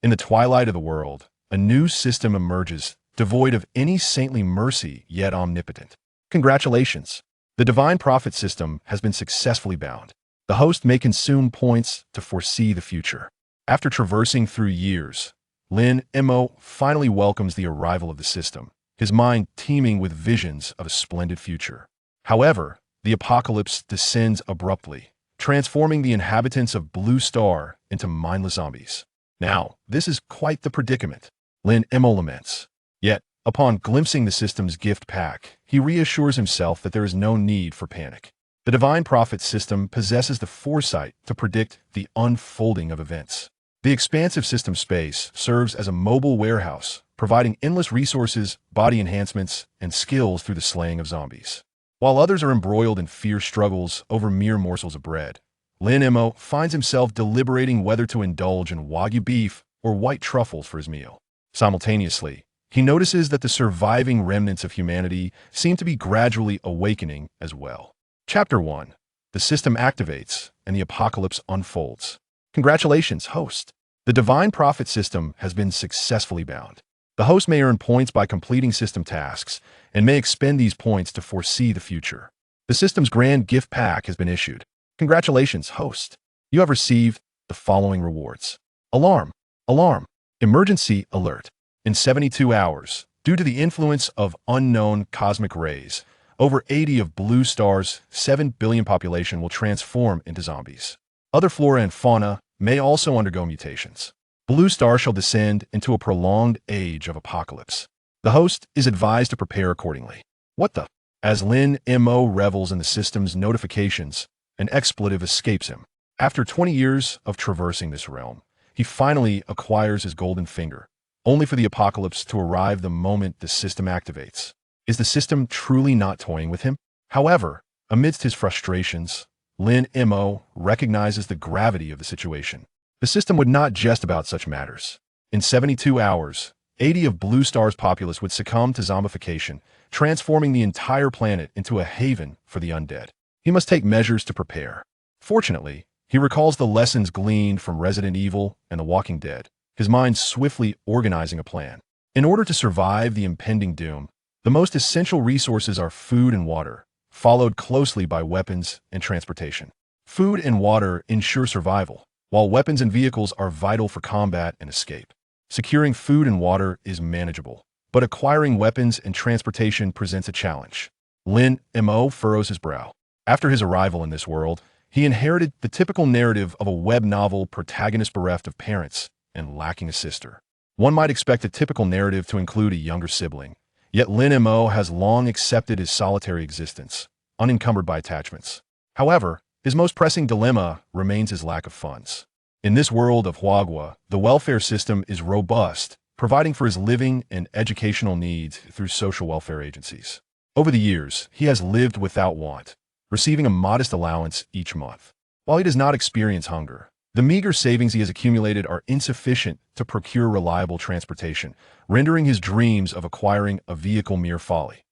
In the twilight of the world, a new system emerges, devoid of any saintly mercy, yet omnipotent. Congratulations! The Divine Prophet system has been successfully bound. The host may consume points to foresee the future. After traversing through years, Lin Mo finally welcomes the arrival of the system, his mind teeming with visions of a splendid future. However, the apocalypse descends abruptly, transforming the inhabitants of Blue Star into mindless zombies. Now, this is quite the predicament, Lin Mo laments. Yet, upon glimpsing the system's gift pack, he reassures himself that there is no need for panic. The Divine Prophet system possesses the foresight to predict the unfolding of events. The expansive system space serves as a mobile warehouse, providing endless resources, body enhancements, and skills through the slaying of zombies. While others are embroiled in fierce struggles over mere morsels of bread, Lin Mo finds himself deliberating whether to indulge in Wagyu beef or white truffles for his meal. Simultaneously, he notices that the surviving remnants of humanity seem to be gradually awakening as well. Chapter 1. The system activates, and the apocalypse unfolds. Congratulations, host! The Divine Prophet system has been successfully bound. The host may earn points by completing system tasks, and may expend these points to foresee the future. The system's grand gift pack has been issued. Congratulations, host! You have received the following rewards. Alarm! Alarm! Emergency alert! In 72 hours, due to the influence of unknown cosmic rays, over 80 of Blue Star's 7 billion population will transform into zombies. Other flora and fauna may also undergo mutations. Blue Star shall descend into a prolonged age of apocalypse. The host is advised to prepare accordingly. What the? As Lin Mo revels in the system's notifications, an expletive escapes him. After 20 years of traversing this realm, he finally acquires his golden finger, only for the apocalypse to arrive the moment the system activates. Is the system truly not toying with him? However, amidst his frustrations, Lin Mo recognizes the gravity of the situation. The system would not jest about such matters. In 72 hours, 80 of Blue Star's populace would succumb to zombification, transforming the entire planet into a haven for the undead. He must take measures to prepare. Fortunately, he recalls the lessons gleaned from Resident Evil and The Walking Dead, his mind swiftly organizing a plan. In order to survive the impending doom, the most essential resources are food and water, followed closely by weapons and transportation. Food and water ensure survival, while weapons and vehicles are vital for combat and escape. Securing food and water is manageable, but acquiring weapons and transportation presents a challenge. Lin Mo furrows his brow. After his arrival in this world, he inherited the typical narrative of a web novel protagonist bereft of parents and lacking a sister. One might expect a typical narrative to include a younger sibling, yet Lin Mo has long accepted his solitary existence, unencumbered by attachments. However, his most pressing dilemma remains his lack of funds. In this world of Huagua, the welfare system is robust, providing for his living and educational needs through social welfare agencies. Over the years, he has lived without want, receiving a modest allowance each month. While he does not experience hunger, the meager savings he has accumulated are insufficient to procure reliable transportation, rendering his dreams of acquiring a vehicle mere folly.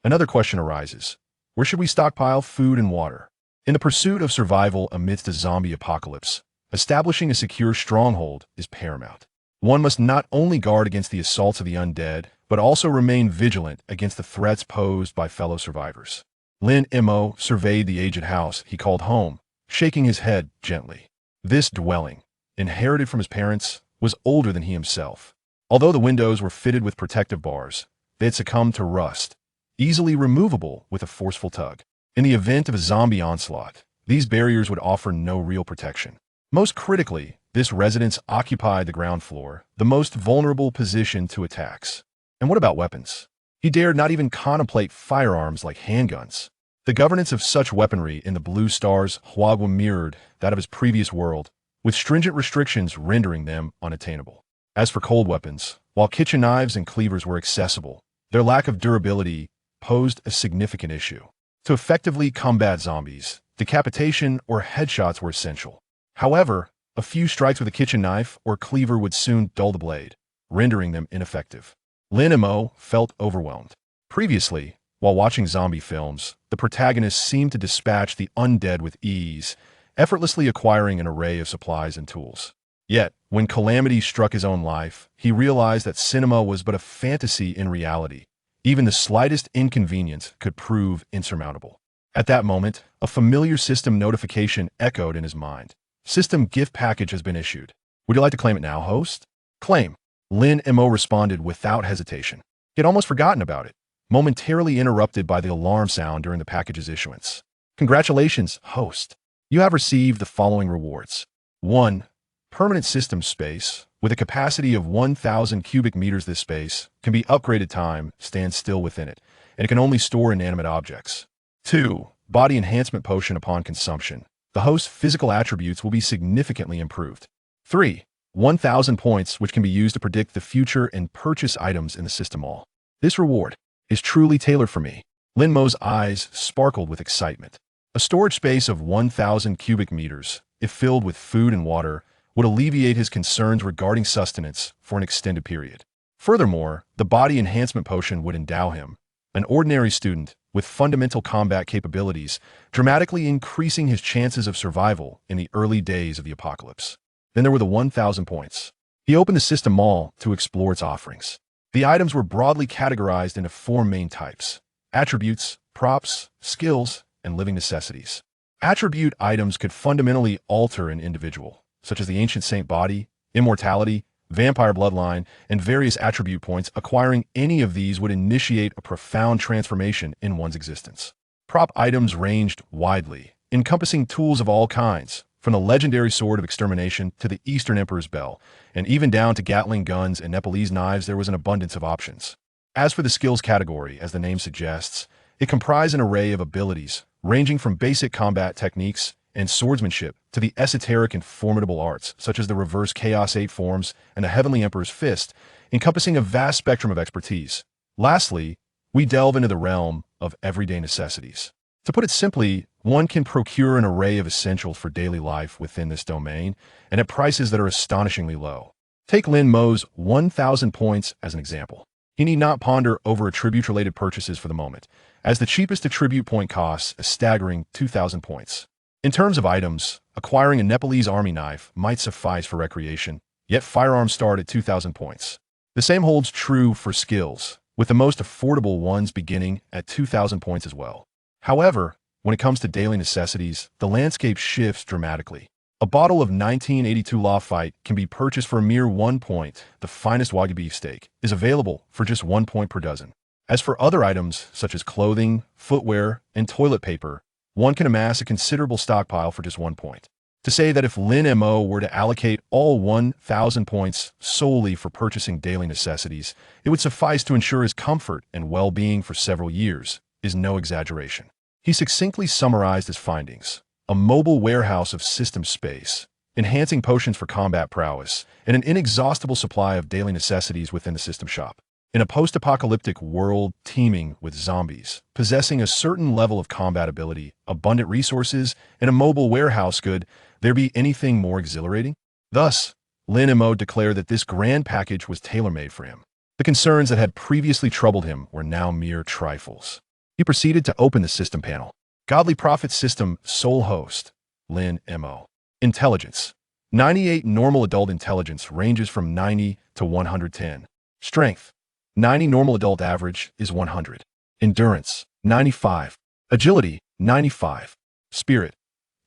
Another question arises. Where should we stockpile food and water? In the pursuit of survival amidst a zombie apocalypse, establishing a secure stronghold is paramount. One must not only guard against the assaults of the undead, but also remain vigilant against the threats posed by fellow survivors. Lin Mo surveyed the aged house he called home, shaking his head gently. This dwelling, inherited from his parents, was older than he himself. Although the windows were fitted with protective bars, they had succumbed to rust, easily removable with a forceful tug. In the event of a zombie onslaught, these barriers would offer no real protection. Most critically, this residence occupied the ground floor, the most vulnerable position to attacks. And what about weapons? He dared not even contemplate firearms like handguns. The governance of such weaponry in the Blue Star's Huagua mirrored that of his previous world, with stringent restrictions rendering them unattainable. As for cold weapons, while kitchen knives and cleavers were accessible, their lack of durability posed a significant issue. To effectively combat zombies, decapitation or headshots were essential. However, a few strikes with a kitchen knife or cleaver would soon dull the blade, rendering them ineffective. Lin Mo felt overwhelmed. Previously, while watching zombie films, the protagonist seemed to dispatch the undead with ease, effortlessly acquiring an array of supplies and tools. Yet, when calamity struck his own life, he realized that cinema was but a fantasy in reality. Even the slightest inconvenience could prove insurmountable. At that moment, a familiar system notification echoed in his mind. System gift package has been issued. Would you like to claim it now, host? Claim. Lin Mo responded without hesitation. He had almost forgotten about it, momentarily interrupted by the alarm sound during the package's issuance. Congratulations, host. You have received the following rewards. 1. Permanent system space. With a capacity of 1,000 cubic meters, this space can be upgraded. Time stands still within it, and it can only store inanimate objects. 2. Body enhancement potion upon consumption. The host's physical attributes will be significantly improved. 3. 1,000 points, which can be used to predict the future and purchase items in the system mall. This reward is truly tailored for me. Lin Mo's eyes sparkled with excitement. A storage space of 1,000 cubic meters, if filled with food and water, would alleviate his concerns regarding sustenance for an extended period. Furthermore, the body enhancement potion would endow him, an ordinary student, with fundamental combat capabilities, dramatically increasing his chances of survival in the early days of the apocalypse. Then there were the 1,000 points. He opened the system mall to explore its offerings. The items were broadly categorized into 4 main types: attributes, props, skills, and living necessities. Attribute items could fundamentally alter an individual, such as the ancient saint body, immortality, vampire bloodline, and various attribute points. Acquiring any of these would initiate a profound transformation in one's existence. Prop items ranged widely, encompassing tools of all kinds, from the legendary sword of extermination to the Eastern Emperor's bell, and even down to Gatling guns and Nepalese knives. There was an abundance of options. As for the skills category, as the name suggests, it comprised an array of abilities, ranging from basic combat techniques and swordsmanship to the esoteric and formidable arts, such as the reverse chaos 8 forms and the heavenly emperor's fist, encompassing a vast spectrum of expertise. Lastly, we delve into the realm of everyday necessities. To put it simply, one can procure an array of essentials for daily life within this domain, and at prices that are astonishingly low. Take Lin Mo's 1,000 points as an example. He need not ponder over attribute-related purchases for the moment, as the cheapest attribute point costs a staggering 2,000 points. In terms of items, acquiring a Nepalese army knife might suffice for recreation, yet firearms start at 2,000 points. The same holds true for skills, with the most affordable ones beginning at 2,000 points as well. However, when it comes to daily necessities, the landscape shifts dramatically. A bottle of 1982 Lafite can be purchased for a mere 1 point. The finest Wagyu beef steak is available for just 1 point per dozen. As for other items, such as clothing, footwear, and toilet paper, one can amass a considerable stockpile for just 1 point. To say that if Lin Mo were to allocate all 1,000 points solely for purchasing daily necessities, it would suffice to ensure his comfort and well-being for several years, is no exaggeration. He succinctly summarized his findings: a mobile warehouse of system space, enhancing potions for combat prowess, and an inexhaustible supply of daily necessities within the system shop. In a post-apocalyptic world teeming with zombies, possessing a certain level of combat ability, abundant resources, and a mobile warehouse, could there be anything more exhilarating? Thus, Lin Mo declared that this grand package was tailor-made for him. The concerns that had previously troubled him were now mere trifles. He proceeded to open the system panel. Godly Prophet System Sole Host, Lin Mo. Intelligence. 98 normal adult intelligence ranges from 90 to 110. Strength. 90 normal adult average is 100. Endurance. 95. Agility. 95. Spirit.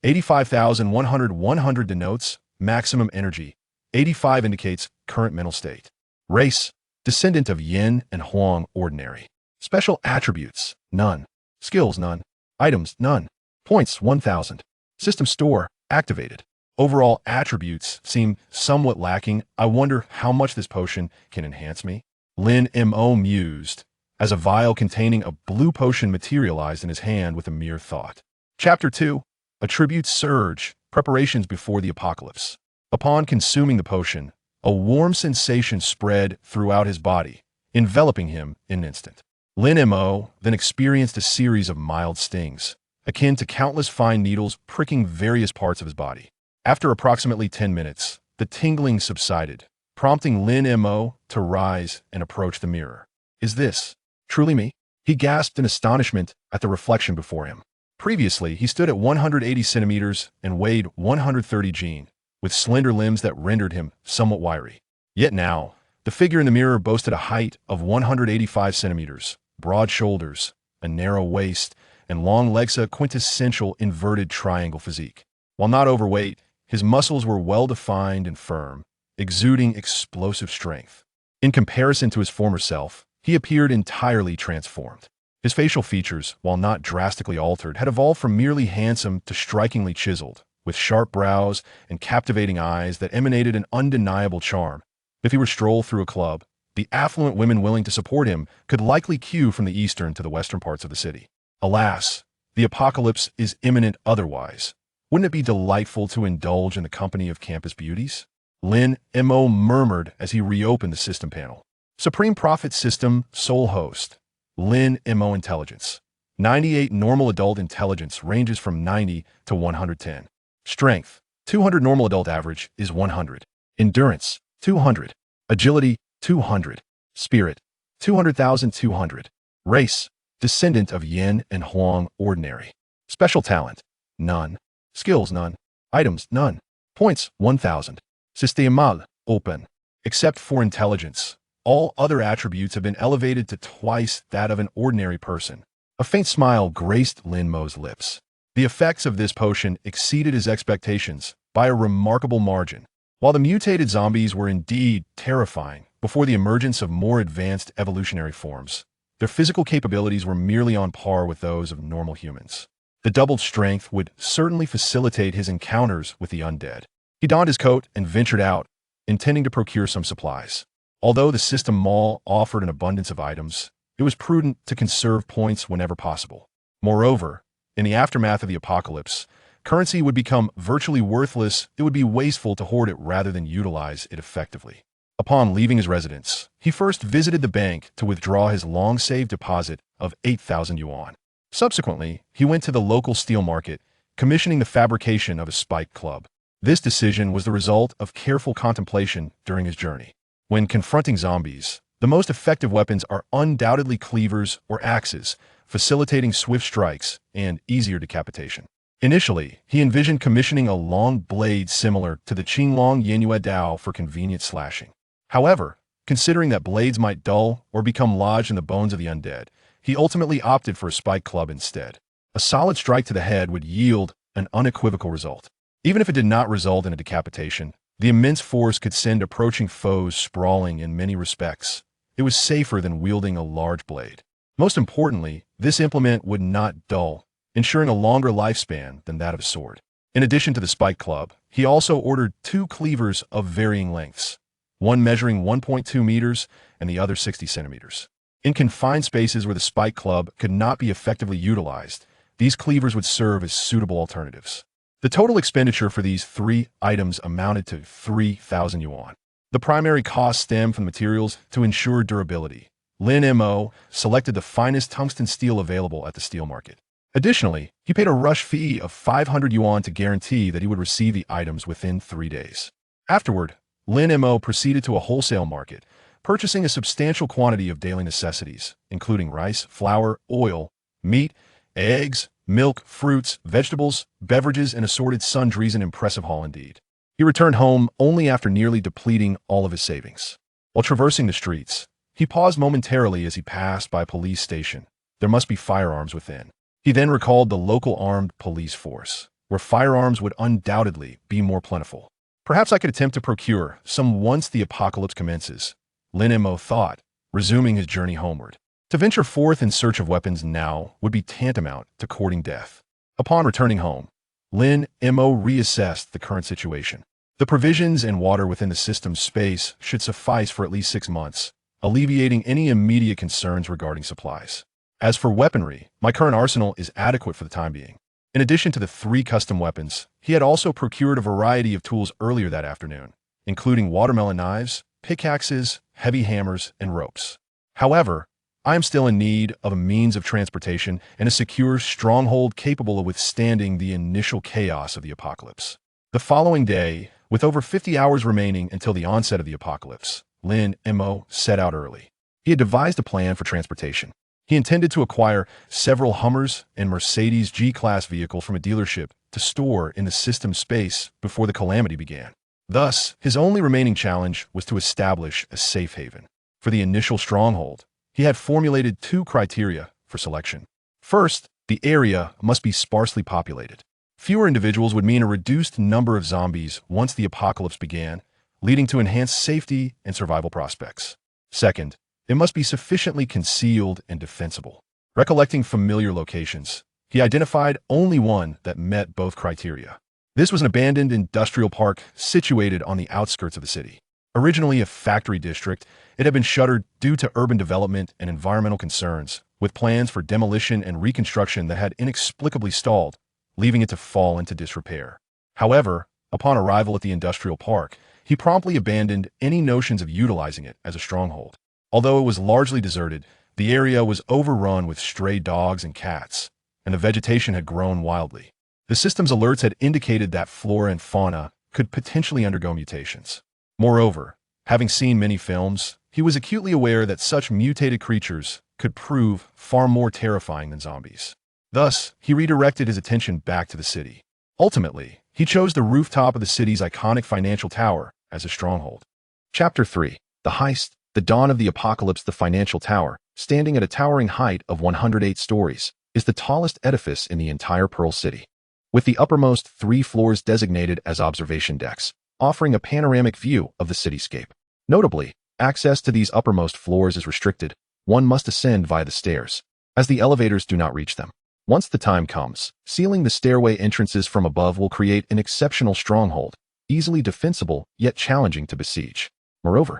85,100. 100 denotes maximum energy. 85 indicates current mental state. Race. Descendant of Yin and Huang ordinary. Special attributes. None. Skills. None. Items. None. Points. 1,000. System store. Activated. Overall attributes seem somewhat lacking. I wonder how much this potion can enhance me. Lin Mo mused, as a vial containing a blue potion materialized in his hand with a mere thought. Chapter 2. Attributes Surge. Preparations before the apocalypse. Upon consuming the potion, a warm sensation spread throughout his body, enveloping him in an instant. Lin Mo then experienced a series of mild stings, akin to countless fine needles pricking various parts of his body. After approximately 10 minutes, the tingling subsided, prompting Lin Mo to rise and approach the mirror. Is this truly me? He gasped in astonishment at the reflection before him. Previously, he stood at 180 centimeters and weighed 130 gene, with slender limbs that rendered him somewhat wiry. Yet now, the figure in the mirror boasted a height of 185 centimeters, broad shoulders, a narrow waist, and long legs, a quintessential inverted triangle physique. While not overweight, his muscles were well-defined and firm, exuding explosive strength. In comparison to his former self, he appeared entirely transformed. His facial features, while not drastically altered, had evolved from merely handsome to strikingly chiseled, with sharp brows and captivating eyes that emanated an undeniable charm. If he were to stroll through a club, the affluent women willing to support him could likely queue from the eastern to the western parts of the city. Alas, the apocalypse is imminent otherwise. Wouldn't it be delightful to indulge in the company of campus beauties? Lin Mo murmured as he reopened the system panel. Supreme Prophet System Sole Host. Lin Mo Intelligence. 98 normal adult intelligence ranges from 90 to 110. Strength. 200 normal adult average is 100. Endurance. 200. Agility. 200. Spirit. 200,200. Race. Descendant of Yin and Huang Ordinary. Special talent. None. Skills. None. Items. None. Points. 1,000. Systémal. Open. Except for intelligence, all other attributes have been elevated to twice that of an ordinary person. A faint smile graced Lin Mo's lips. The effects of this potion exceeded his expectations by a remarkable margin. While the mutated zombies were indeed terrifying before the emergence of more advanced evolutionary forms, their physical capabilities were merely on par with those of normal humans. The doubled strength would certainly facilitate his encounters with the undead. He donned his coat and ventured out, intending to procure some supplies. Although the system mall offered an abundance of items, it was prudent to conserve points whenever possible. Moreover, in the aftermath of the apocalypse, currency would become virtually worthless. It would be wasteful to hoard it rather than utilize it effectively. Upon leaving his residence, he first visited the bank to withdraw his long-saved deposit of 8,000 yuan. Subsequently, he went to the local steel market, commissioning the fabrication of a spike club. This decision was the result of careful contemplation during his journey. When confronting zombies, the most effective weapons are undoubtedly cleavers or axes, facilitating swift strikes and easier decapitation. Initially, he envisioned commissioning a long blade similar to the Qinglong Yanyue Dao for convenient slashing. However, considering that blades might dull or become lodged in the bones of the undead, he ultimately opted for a spike club instead. A solid strike to the head would yield an unequivocal result. Even if it did not result in a decapitation, the immense force could send approaching foes sprawling in many respects. It was safer than wielding a large blade. Most importantly, this implement would not dull, ensuring a longer lifespan than that of a sword. In addition to the spike club, he also ordered 2 cleavers of varying lengths, one measuring 1.2 meters and the other 60 centimeters. In confined spaces where the spike club could not be effectively utilized, these cleavers would serve as suitable alternatives. The total expenditure for these 3 items amounted to 3,000 yuan. The primary cost stemmed from materials to ensure durability. Lin Mo selected the finest tungsten steel available at the steel market. Additionally, he paid a rush fee of 500 yuan to guarantee that he would receive the items within 3 days. Afterward, Lin Mo proceeded to a wholesale market, purchasing a substantial quantity of daily necessities, including rice, flour, oil, meat, eggs, milk, fruits, vegetables, beverages, and assorted sundries. An impressive haul indeed. He returned home only after nearly depleting all of his savings. While traversing the streets, he paused momentarily as he passed by a police station. There must be firearms within. He then recalled the local armed police force, where firearms would undoubtedly be more plentiful. Perhaps I could attempt to procure some once the apocalypse commences, Lin Mo thought, resuming his journey homeward. To venture forth in search of weapons now would be tantamount to courting death. Upon returning home, Lin Mo reassessed the current situation. The provisions and water within the system's space should suffice for at least 6 months, alleviating any immediate concerns regarding supplies. As for weaponry, my current arsenal is adequate for the time being. In addition to the 3 custom weapons, he had also procured a variety of tools earlier that afternoon, including watermelon knives, pickaxes, heavy hammers, and ropes. However, I am still in need of a means of transportation and a secure stronghold capable of withstanding the initial chaos of the apocalypse. The following day, with over 50 hours remaining until the onset of the apocalypse, Lin Mo set out early. He had devised a plan for transportation. He intended to acquire several Hummers and Mercedes G-Class vehicles from a dealership to store in the system space before the calamity began. Thus, his only remaining challenge was to establish a safe haven. For the initial stronghold, he had formulated two criteria for selection. First, the area must be sparsely populated. Fewer individuals would mean a reduced number of zombies once the apocalypse began, leading to enhanced safety and survival prospects. Second, it must be sufficiently concealed and defensible. Recollecting familiar locations, he identified only one that met both criteria. This was an abandoned industrial park situated on the outskirts of the city. Originally a factory district, it had been shuttered due to urban development and environmental concerns, with plans for demolition and reconstruction that had inexplicably stalled, leaving it to fall into disrepair. However, upon arrival at the industrial park, he promptly abandoned any notions of utilizing it as a stronghold. Although it was largely deserted, the area was overrun with stray dogs and cats, and the vegetation had grown wildly. The system's alerts had indicated that flora and fauna could potentially undergo mutations. Moreover, having seen many films, he was acutely aware that such mutated creatures could prove far more terrifying than zombies. Thus, he redirected his attention back to the city. Ultimately, he chose the rooftop of the city's iconic financial tower as a stronghold. Chapter 3. The Heist. The dawn of the apocalypse. The financial tower, standing at a towering height of 108 stories, is the tallest edifice in the entire Pearl City, with the uppermost 3 floors designated as observation decks, offering a panoramic view of the cityscape. Notably, access to these uppermost floors is restricted. One must ascend via the stairs, as the elevators do not reach them. Once the time comes, sealing the stairway entrances from above will create an exceptional stronghold, easily defensible yet challenging to besiege. Moreover,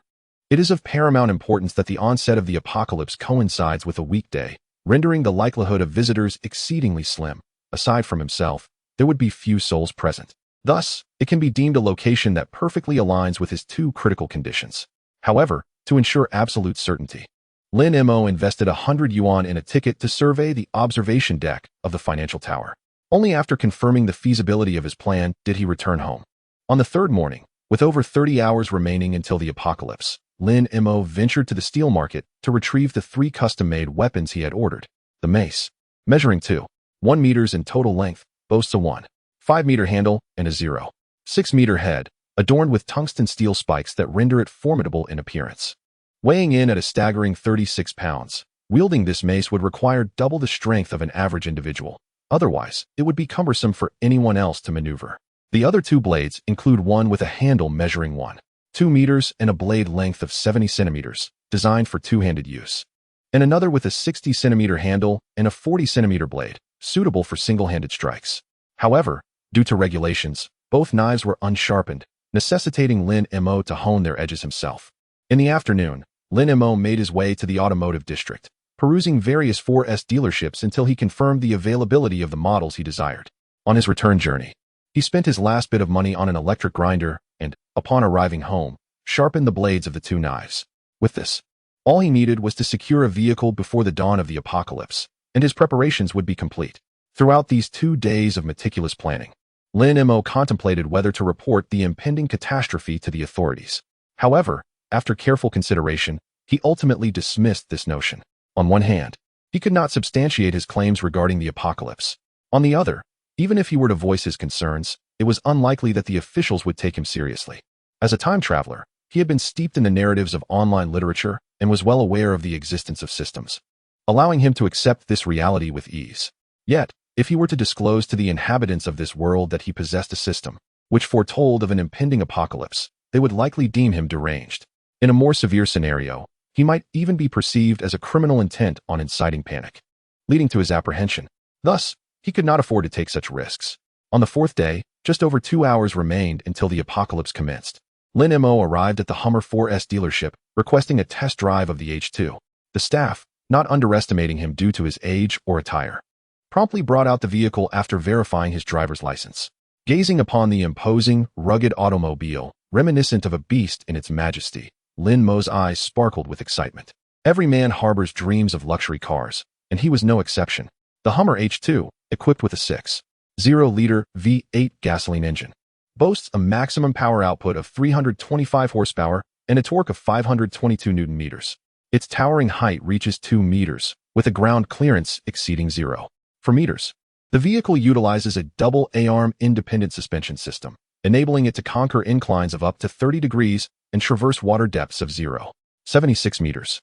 it is of paramount importance that the onset of the apocalypse coincides with a weekday, rendering the likelihood of visitors exceedingly slim. Aside from himself, there would be few souls present. Thus, it can be deemed a location that perfectly aligns with his 2 critical conditions. However, to ensure absolute certainty, Lin Mo invested 100 yuan in a ticket to survey the observation deck of the financial tower. Only after confirming the feasibility of his plan did he return home. On the 3rd morning, with over 30 hours remaining until the apocalypse, Lin Mo ventured to the steel market to retrieve the 3 custom-made weapons he had ordered. The mace, measuring 2.1 meters in total length, boasts a 1.5-meter handle and a 0.6-meter head, adorned with tungsten steel spikes that render it formidable in appearance. Weighing in at a staggering 36 pounds, wielding this mace would require double the strength of an average individual. Otherwise, it would be cumbersome for anyone else to maneuver. The other 2 blades include one with a handle measuring 1.2 meters and a blade length of 70 centimeters, designed for two-handed use, and another with a 60-centimeter handle and a 40-centimeter blade, suitable for single-handed strikes. However, due to regulations, both knives were unsharpened, necessitating Lin Mo to hone their edges himself. In the afternoon, Lin Mo made his way to the automotive district, perusing various foresee dealerships until he confirmed the availability of the models he desired. On his return journey, he spent his last bit of money on an electric grinder and, upon arriving home, sharpened the blades of the 2 knives. With this, all he needed was to secure a vehicle before the dawn of the apocalypse, and his preparations would be complete. Throughout these 2 days of meticulous planning, Lin Mo contemplated whether to report the impending catastrophe to the authorities. However, after careful consideration, he ultimately dismissed this notion. On one hand, he could not substantiate his claims regarding the apocalypse. On the other, even if he were to voice his concerns, it was unlikely that the officials would take him seriously. As a time traveler, he had been steeped in the narratives of online literature and was well aware of the existence of systems, allowing him to accept this reality with ease. Yet, if he were to disclose to the inhabitants of this world that he possessed a system which foretold of an impending apocalypse, they would likely deem him deranged. In a more severe scenario, he might even be perceived as a criminal intent on inciting panic, leading to his apprehension. Thus, he could not afford to take such risks. On the 4th day, just over 2 hours remained until the apocalypse commenced. Lin Mo arrived at the Hummer 4S dealership, requesting a test drive of the H2. The staff, not underestimating him due to his age or attire, promptly brought out the vehicle after verifying his driver's license. Gazing upon the imposing, rugged automobile, reminiscent of a beast in its majesty, Lin Mo's eyes sparkled with excitement. Every man harbors dreams of luxury cars, and he was no exception. The Hummer H2, equipped with a 6.0-liter V8 gasoline engine, boasts a maximum power output of 325 horsepower and a torque of 522 Newton meters. Its towering height reaches 2 meters, with a ground clearance exceeding 0 for meters. The vehicle utilizes a double A-arm independent suspension system, enabling it to conquer inclines of up to 30 degrees and traverse water depths of 0.76 meters,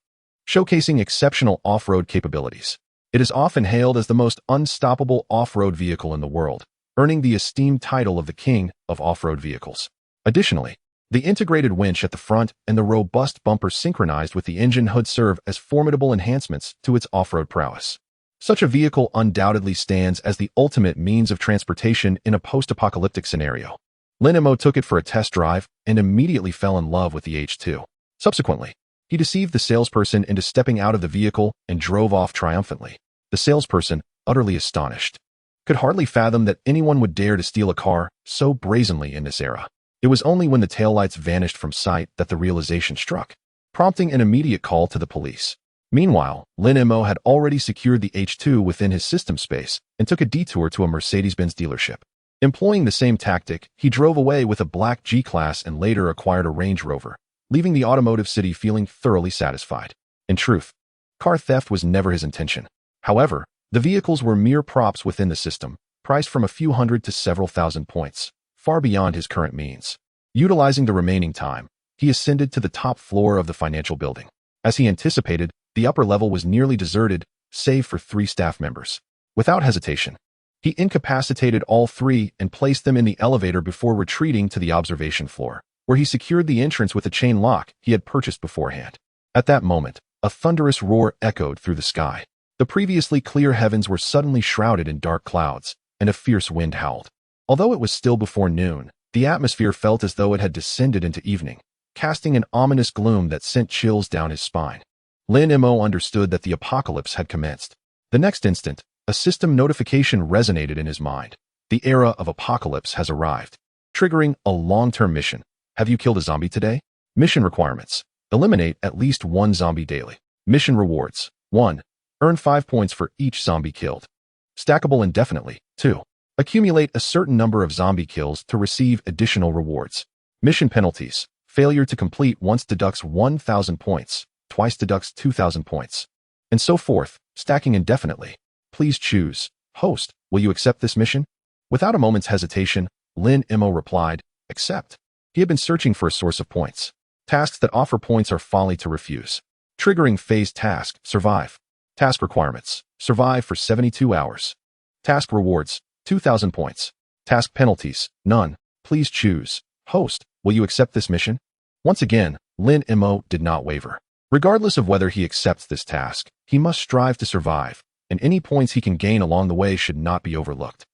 showcasing exceptional off-road capabilities. It is often hailed as the most unstoppable off-road vehicle in the world, earning the esteemed title of the king of off-road vehicles. Additionally, the integrated winch at the front and the robust bumper synchronized with the engine hood serve as formidable enhancements to its off-road prowess. Such a vehicle undoubtedly stands as the ultimate means of transportation in a post-apocalyptic scenario. Lin Mo took it for a test drive and immediately fell in love with the H2. Subsequently, he deceived the salesperson into stepping out of the vehicle and drove off triumphantly. The salesperson, utterly astonished, could hardly fathom that anyone would dare to steal a car so brazenly in this era. It was only when the taillights vanished from sight that the realization struck, prompting an immediate call to the police. Meanwhile, Lin Mo had already secured the H2 within his system space and took a detour to a Mercedes-Benz dealership. Employing the same tactic, he drove away with a black G-Class and later acquired a Range Rover, leaving the automotive city feeling thoroughly satisfied. In truth, car theft was never his intention. However, the vehicles were mere props within the system, priced from a few hundred to several thousand points, far beyond his current means. Utilizing the remaining time, he ascended to the top floor of the financial building. As he anticipated, the upper level was nearly deserted, save for 3 staff members. Without hesitation, he incapacitated all 3 and placed them in the elevator before retreating to the observation floor, where he secured the entrance with a chain lock he had purchased beforehand. At that moment, a thunderous roar echoed through the sky. The previously clear heavens were suddenly shrouded in dark clouds, and a fierce wind howled. Although it was still before noon, the atmosphere felt as though it had descended into evening, casting an ominous gloom that sent chills down his spine. Lin Mo understood that the apocalypse had commenced. The next instant, a system notification resonated in his mind. The era of apocalypse has arrived, triggering a long-term mission. Have you killed a zombie today? Mission requirements. Eliminate at least 1 zombie daily. Mission rewards. 1. Earn 5 points for each zombie killed. Stackable indefinitely. 2. Accumulate a certain number of zombie kills to receive additional rewards. Mission penalties. Failure to complete once deducts 1,000 points, twice deducts 2,000 points, and so forth, stacking indefinitely. Please choose. Host, will you accept this mission? Without a moment's hesitation, Lin Mo replied, accept. He had been searching for a source of points. Tasks that offer points are folly to refuse. Triggering phase task, survive. Task requirements, survive for 72 hours. Task rewards, 2,000 points. Task penalties, none. Please choose. Host, will you accept this mission? Once again, Lin Mo did not waver. Regardless of whether he accepts this task, he must strive to survive, and any points he can gain along the way should not be overlooked.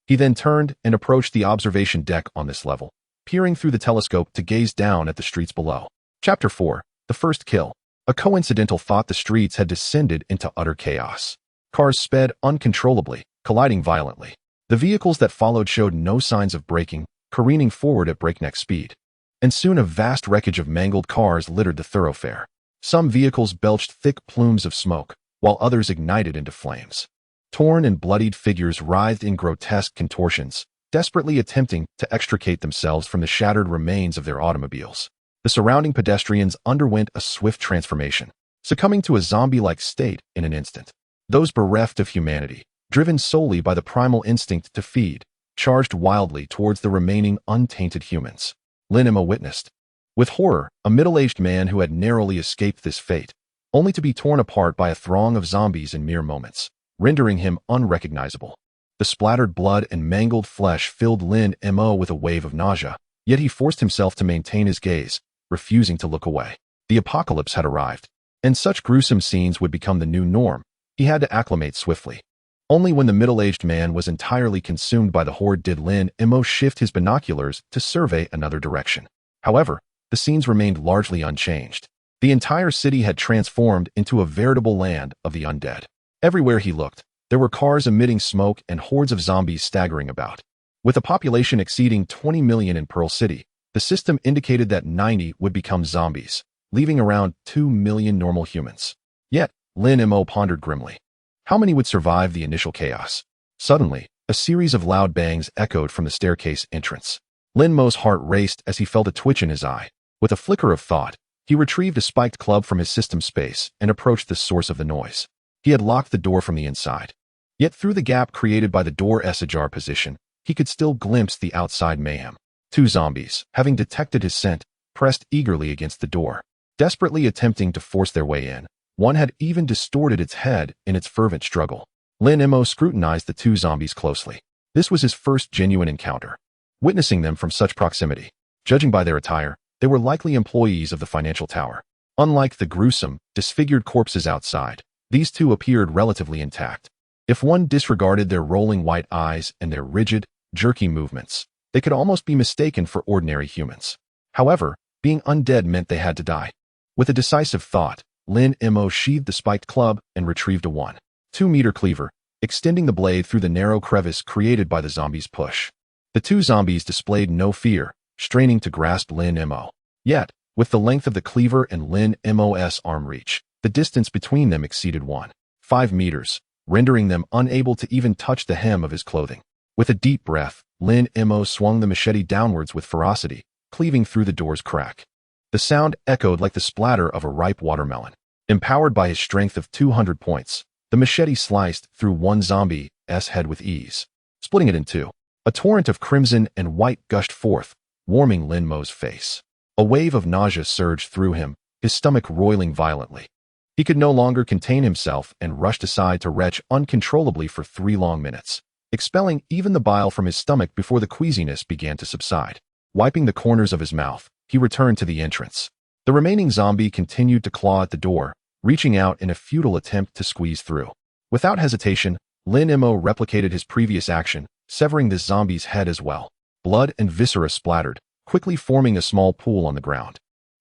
He then turned and approached the observation deck on this level, peering through the telescope to gaze down at the streets below. Chapter 4. The First Kill. A coincidental thought: the streets had descended into utter chaos. Cars sped uncontrollably, colliding violently. The vehicles that followed showed no signs of braking, careening forward at breakneck speed. And soon a vast wreckage of mangled cars littered the thoroughfare. Some vehicles belched thick plumes of smoke, while others ignited into flames. Torn and bloodied figures writhed in grotesque contortions, desperately attempting to extricate themselves from the shattered remains of their automobiles. The surrounding pedestrians underwent a swift transformation, succumbing to a zombie-like state in an instant. Those bereft of humanity, driven solely by the primal instinct to feed, charged wildly towards the remaining untainted humans. Lin Mo witnessed, with horror, a middle-aged man who had narrowly escaped this fate, only to be torn apart by a throng of zombies in mere moments, rendering him unrecognizable. The splattered blood and mangled flesh filled Lin Mo with a wave of nausea, yet he forced himself to maintain his gaze, refusing to look away. The apocalypse had arrived, and such gruesome scenes would become the new norm. He had to acclimate swiftly. Only when the middle-aged man was entirely consumed by the horde did Lin Mo shift his binoculars to survey another direction. However, the scenes remained largely unchanged. The entire city had transformed into a veritable land of the undead. Everywhere he looked, there were cars emitting smoke and hordes of zombies staggering about. With a population exceeding 20 million in Pearl City, the system indicated that 90 would become zombies, leaving around 2 million normal humans. Yet, Lin Mo pondered grimly. How many would survive the initial chaos? Suddenly, a series of loud bangs echoed from the staircase entrance. Lin Mo's heart raced as he felt a twitch in his eye. With a flicker of thought, He retrieved a spiked club from his system space and approached the source of the noise. He had locked the door from the inside. Yet through the gap created by the door's ajar position, he could still glimpse the outside mayhem. Two zombies, having detected his scent, pressed eagerly against the door, desperately attempting to force their way in. One had even distorted its head in its fervent struggle. Lin Mo scrutinized the two zombies closely. This was his first genuine encounter. Witnessing them from such proximity, judging by their attire, they were likely employees of the financial tower. Unlike the gruesome, disfigured corpses outside, these two appeared relatively intact. If one disregarded their rolling white eyes and their rigid, jerky movements, they could almost be mistaken for ordinary humans. However, being undead meant they had to die. With a decisive thought, Lin Mo sheathed the spiked club and retrieved a 1.2-meter cleaver, extending the blade through the narrow crevice created by the zombies' push. The two zombies displayed no fear, straining to grasp Lin Mo. Yet, with the length of the cleaver and Lin Mo's arm reach, the distance between them exceeded 1.5 meters, rendering them unable to even touch the hem of his clothing. With a deep breath, Lin Mo swung the machete downwards with ferocity, cleaving through the door's crack. The sound echoed like the splatter of a ripe watermelon. Empowered by his strength of 200 points, the machete sliced through one zombie's head with ease, splitting it in two. A torrent of crimson and white gushed forth, warming Lin Mo's face. A wave of nausea surged through him, his stomach roiling violently. He could no longer contain himself and rushed aside to retch uncontrollably for 3 long minutes, expelling even the bile from his stomach before the queasiness began to subside. Wiping the corners of his mouth, he returned to the entrance. The remaining zombie continued to claw at the door, reaching out in a futile attempt to squeeze through. Without hesitation, Lin Mo replicated his previous action, severing this zombie's head as well. Blood and viscera splattered, quickly forming a small pool on the ground,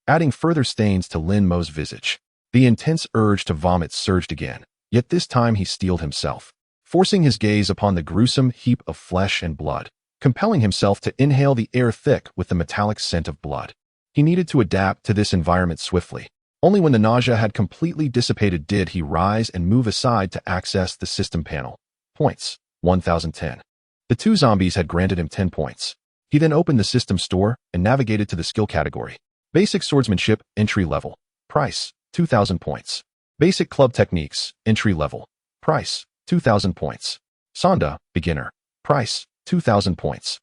adding further stains to Lin Mo's visage. The intense urge to vomit surged again, yet this time he steeled himself, forcing his gaze upon the gruesome heap of flesh and blood, compelling himself to inhale the air thick with the metallic scent of blood. He needed to adapt to this environment swiftly. Only when the nausea had completely dissipated did he rise and move aside to access the system panel. Points, 1010. The two zombies had granted him 10 points. He then opened the system store and navigated to the skill category. Basic swordsmanship, entry level. Price, 2,000 points. Basic club techniques, entry level. Price, 2,000 points. Sonda, beginner. Price, 2,000 points.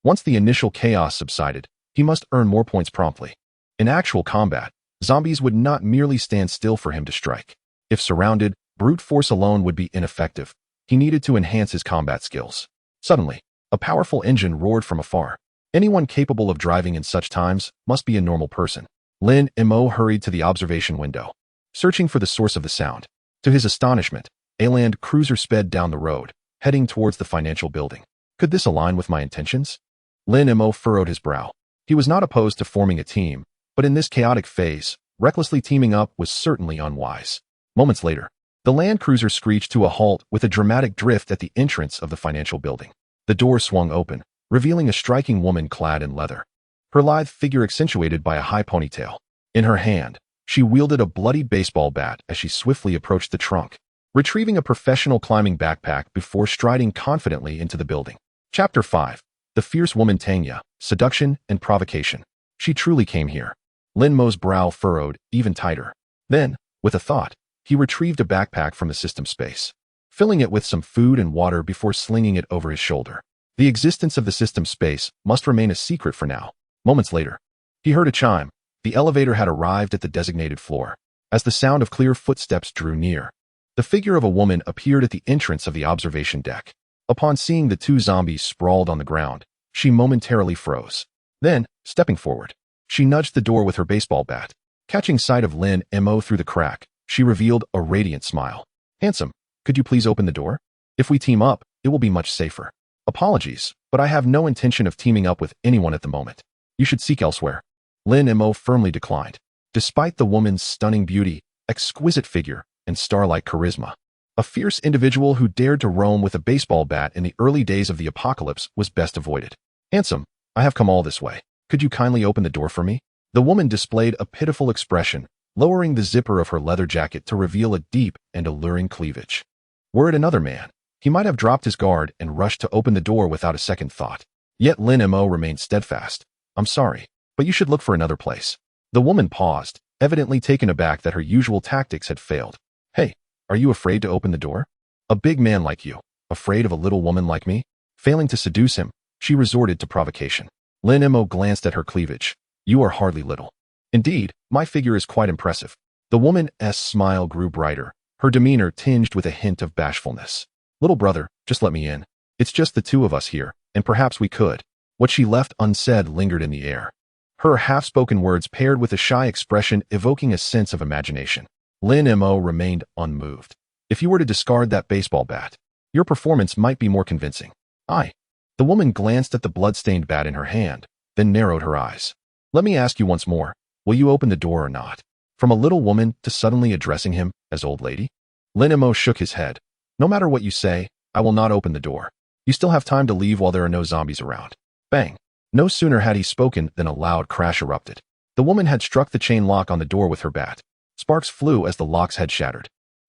Once the initial chaos subsided, he must earn more points promptly. In actual combat, zombies would not merely stand still for him to strike. If surrounded, brute force alone would be ineffective. He needed to enhance his combat skills. Suddenly, a powerful engine roared from afar. Anyone capable of driving in such times must be a normal person. Lin Mo hurried to the observation window, searching for the source of the sound. To his astonishment, a land cruiser sped down the road, heading towards the financial building. Could this align with my intentions? Lin Mo furrowed his brow. He was not opposed to forming a team, but in this chaotic phase, recklessly teaming up was certainly unwise. Moments later, the land cruiser screeched to a halt with a dramatic drift at the entrance of the financial building. The door swung open, revealing a striking woman clad in leather, her lithe figure accentuated by a high ponytail. In her hand, she wielded a bloody baseball bat as she swiftly approached the trunk, retrieving a professional climbing backpack before striding confidently into the building. Chapter 5. The Fierce Woman Tanya, Seduction and Provocation. She truly came here. Lin Mo's brow furrowed even tighter. Then, with a thought, he retrieved a backpack from the system space, filling it with some food and water before slinging it over his shoulder. The existence of the system space must remain a secret for now. Moments later, he heard a chime. The elevator had arrived at the designated floor. As the sound of clear footsteps drew near, the figure of a woman appeared at the entrance of the observation deck. Upon seeing the two zombies sprawled on the ground, she momentarily froze. Then, stepping forward, she nudged the door with her baseball bat. Catching sight of Lin Mo through the crack, she revealed a radiant smile. "Handsome, could you please open the door? If we team up, it will be much safer. Apologies, but I have no intention of teaming up with anyone at the moment. You should seek elsewhere." Lin Mo firmly declined. Despite the woman's stunning beauty, exquisite figure, and star-like charisma, a fierce individual who dared to roam with a baseball bat in the early days of the apocalypse was best avoided. "Handsome, I have come all this way. Could you kindly open the door for me?" The woman displayed a pitiful expression, lowering the zipper of her leather jacket to reveal a deep and alluring cleavage. Were it another man, he might have dropped his guard and rushed to open the door without a second thought. Yet Lin Mo remained steadfast. "I'm sorry, but you should look for another place." The woman paused, evidently taken aback that her usual tactics had failed. Hey, are you afraid to open the door? A big man like you, afraid of a little woman like me? Failing to seduce him, she resorted to provocation. Lin Mo glanced at her cleavage. You are hardly little. Indeed, my figure is quite impressive. The woman's smile grew brighter, her demeanor tinged with a hint of bashfulness. Little brother, just let me in. It's just the two of us here, and perhaps we could. What she left unsaid lingered in the air. Her half-spoken words paired with a shy expression evoking a sense of imagination. Lin Mo remained unmoved. If you were to discard that baseball bat, your performance might be more convincing. The woman glanced at the blood-stained bat in her hand, then narrowed her eyes. Let me ask you once more, will you open the door or not? From a little woman to suddenly addressing him as old lady? Lin Mo shook his head. No matter what you say, I will not open the door. You still have time to leave while there are no zombies around. Bang! No sooner had he spoken than a loud crash erupted. The woman had struck the chain lock on the door with her bat. Sparks flew as the lock's head shattered.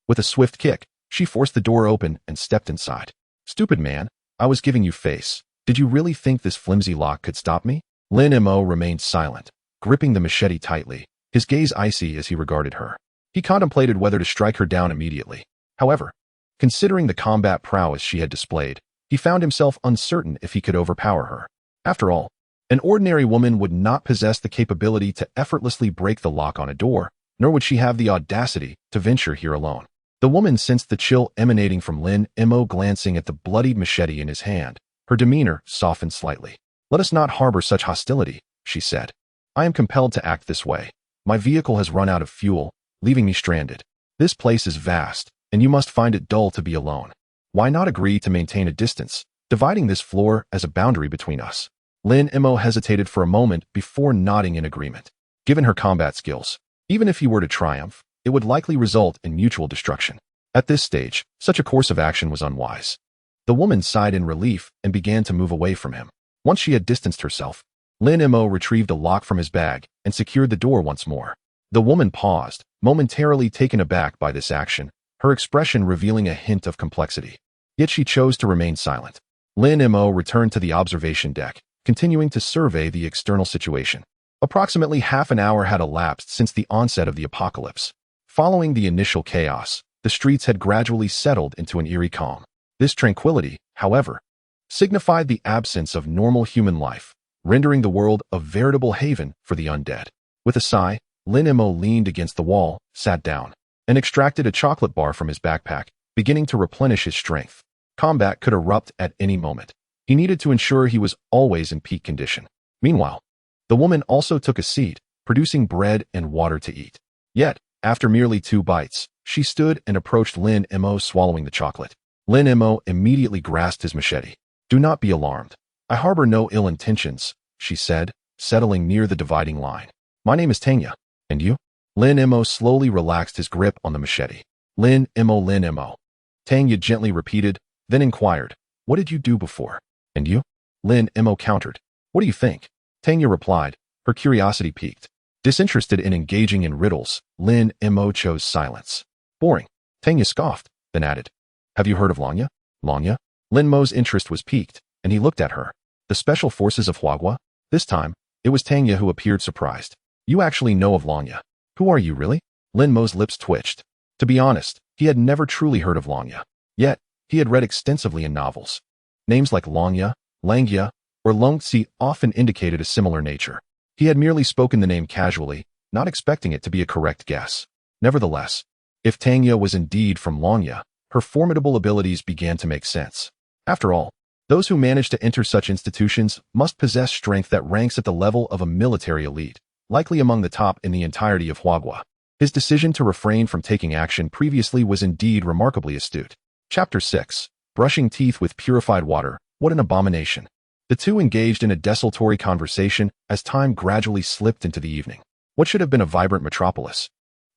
With a swift kick, she forced the door open and stepped inside. Stupid man, I was giving you face. Did you really think this flimsy lock could stop me? Lin Mo remained silent, gripping the machete tightly, his gaze icy as he regarded her. He contemplated whether to strike her down immediately. However, considering the combat prowess she had displayed, he found himself uncertain if he could overpower her. After all, an ordinary woman would not possess the capability to effortlessly break the lock on a door, nor would she have the audacity to venture here alone. The woman sensed the chill emanating from Lin Mo glancing at the bloodied machete in his hand. Her demeanor softened slightly. Let us not harbor such hostility, she said. I am compelled to act this way. My vehicle has run out of fuel, leaving me stranded. This place is vast, and you must find it dull to be alone. Why not agree to maintain a distance, dividing this floor as a boundary between us? Lin Mo hesitated for a moment before nodding in agreement. Given her combat skills, even if he were to triumph, it would likely result in mutual destruction. At this stage, such a course of action was unwise. The woman sighed in relief and began to move away from him. Once she had distanced herself, Lin Mo retrieved a lock from his bag and secured the door once more. The woman paused, momentarily taken aback by this action, her expression revealing a hint of complexity. Yet she chose to remain silent. Lin Mo returned to the observation deck, continuing to survey the external situation. Approximately half an hour had elapsed since the onset of the apocalypse. Following the initial chaos, the streets had gradually settled into an eerie calm. This tranquility, however, signified the absence of normal human life, rendering the world a veritable haven for the undead. With a sigh, Lin Mo leaned against the wall, sat down, and extracted a chocolate bar from his backpack, beginning to replenish his strength. Combat could erupt at any moment. He needed to ensure he was always in peak condition. Meanwhile, the woman also took a seat, producing bread and water to eat. Yet, after merely 2 bites, she stood and approached Lin Mo, swallowing the chocolate. Lin Mo immediately grasped his machete. Do not be alarmed. I harbor no ill intentions, she said, settling near the dividing line. My name is Tanya. And you? Lin Mo slowly relaxed his grip on the machete. Lin Mo. Tanya gently repeated, then inquired, what did you do before? And you? Lin Mo countered. What do you think? Tanya replied, her curiosity piqued. Disinterested in engaging in riddles, Lin Mo chose silence. Boring. Tanya scoffed, then added, have you heard of Lanya? Lanya? Lin Mo's interest was piqued, and he looked at her. The special forces of Huagua? This time, it was Tanya who appeared surprised. You actually know of Lanya. Who are you, really? Lin Mo's lips twitched. To be honest, he had never truly heard of Lanya. Yet, he had read extensively in novels. Names like Lanya, Langya, or Longxi often indicated a similar nature. He had merely spoken the name casually, not expecting it to be a correct guess. Nevertheless, if Tanya was indeed from Lanya, her formidable abilities began to make sense. After all, those who manage to enter such institutions must possess strength that ranks at the level of a military elite, likely among the top in the entirety of Huagua. His decision to refrain from taking action previously was indeed remarkably astute. Chapter 6. Brushing teeth with purified water. What an abomination. The two engaged in a desultory conversation as time gradually slipped into the evening. What should have been a vibrant metropolis,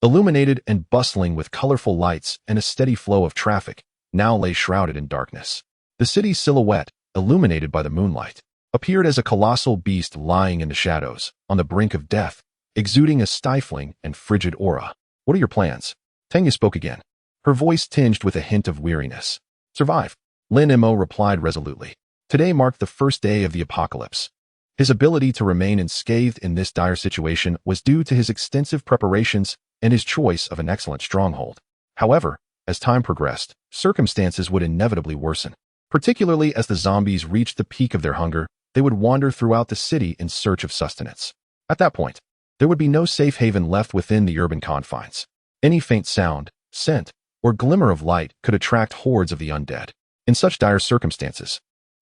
illuminated and bustling with colorful lights and a steady flow of traffic, now lay shrouded in darkness. The city's silhouette, illuminated by the moonlight, appeared as a colossal beast lying in the shadows, on the brink of death, exuding a stifling and frigid aura. What are your plans? Tanya spoke again, her voice tinged with a hint of weariness. Survive. Lin Mo replied resolutely. Today marked the first day of the apocalypse. His ability to remain unscathed in this dire situation was due to his extensive preparations and his choice of an excellent stronghold. However, as time progressed, circumstances would inevitably worsen. Particularly as the zombies reached the peak of their hunger, they would wander throughout the city in search of sustenance. At that point, there would be no safe haven left within the urban confines. Any faint sound, scent, or glimmer of light could attract hordes of the undead. In such dire circumstances,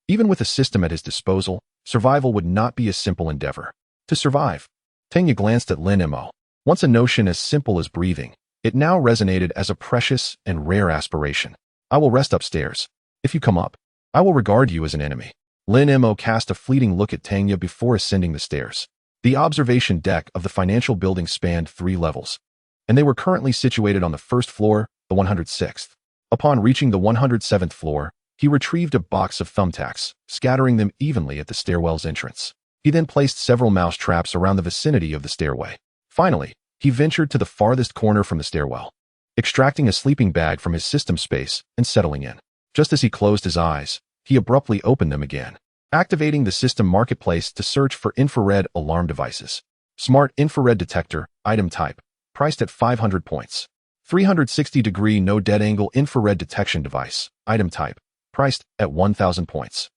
even with a system at his disposal, survival would not be a simple endeavor. To survive, Tanya glanced at Lin Mo. Once a notion as simple as breathing, it now resonated as a precious and rare aspiration. I will rest upstairs. If you come up, I will regard you as an enemy. Lin Mo cast a fleeting look at Tanya before ascending the stairs. The observation deck of the financial building spanned 3 levels, and they were currently situated on the first floor, the 106th. Upon reaching the 107th floor, he retrieved a box of thumbtacks, scattering them evenly at the stairwell's entrance. He then placed several mouse traps around the vicinity of the stairway. Finally, he ventured to the farthest corner from the stairwell, extracting a sleeping bag from his system space and settling in. Just as he closed his eyes, he abruptly opened them again, activating the system marketplace to search for infrared alarm devices. Smart infrared detector, item type, priced at 500 points. 360-degree no dead angle infrared detection device, item type, priced at 1,000 points.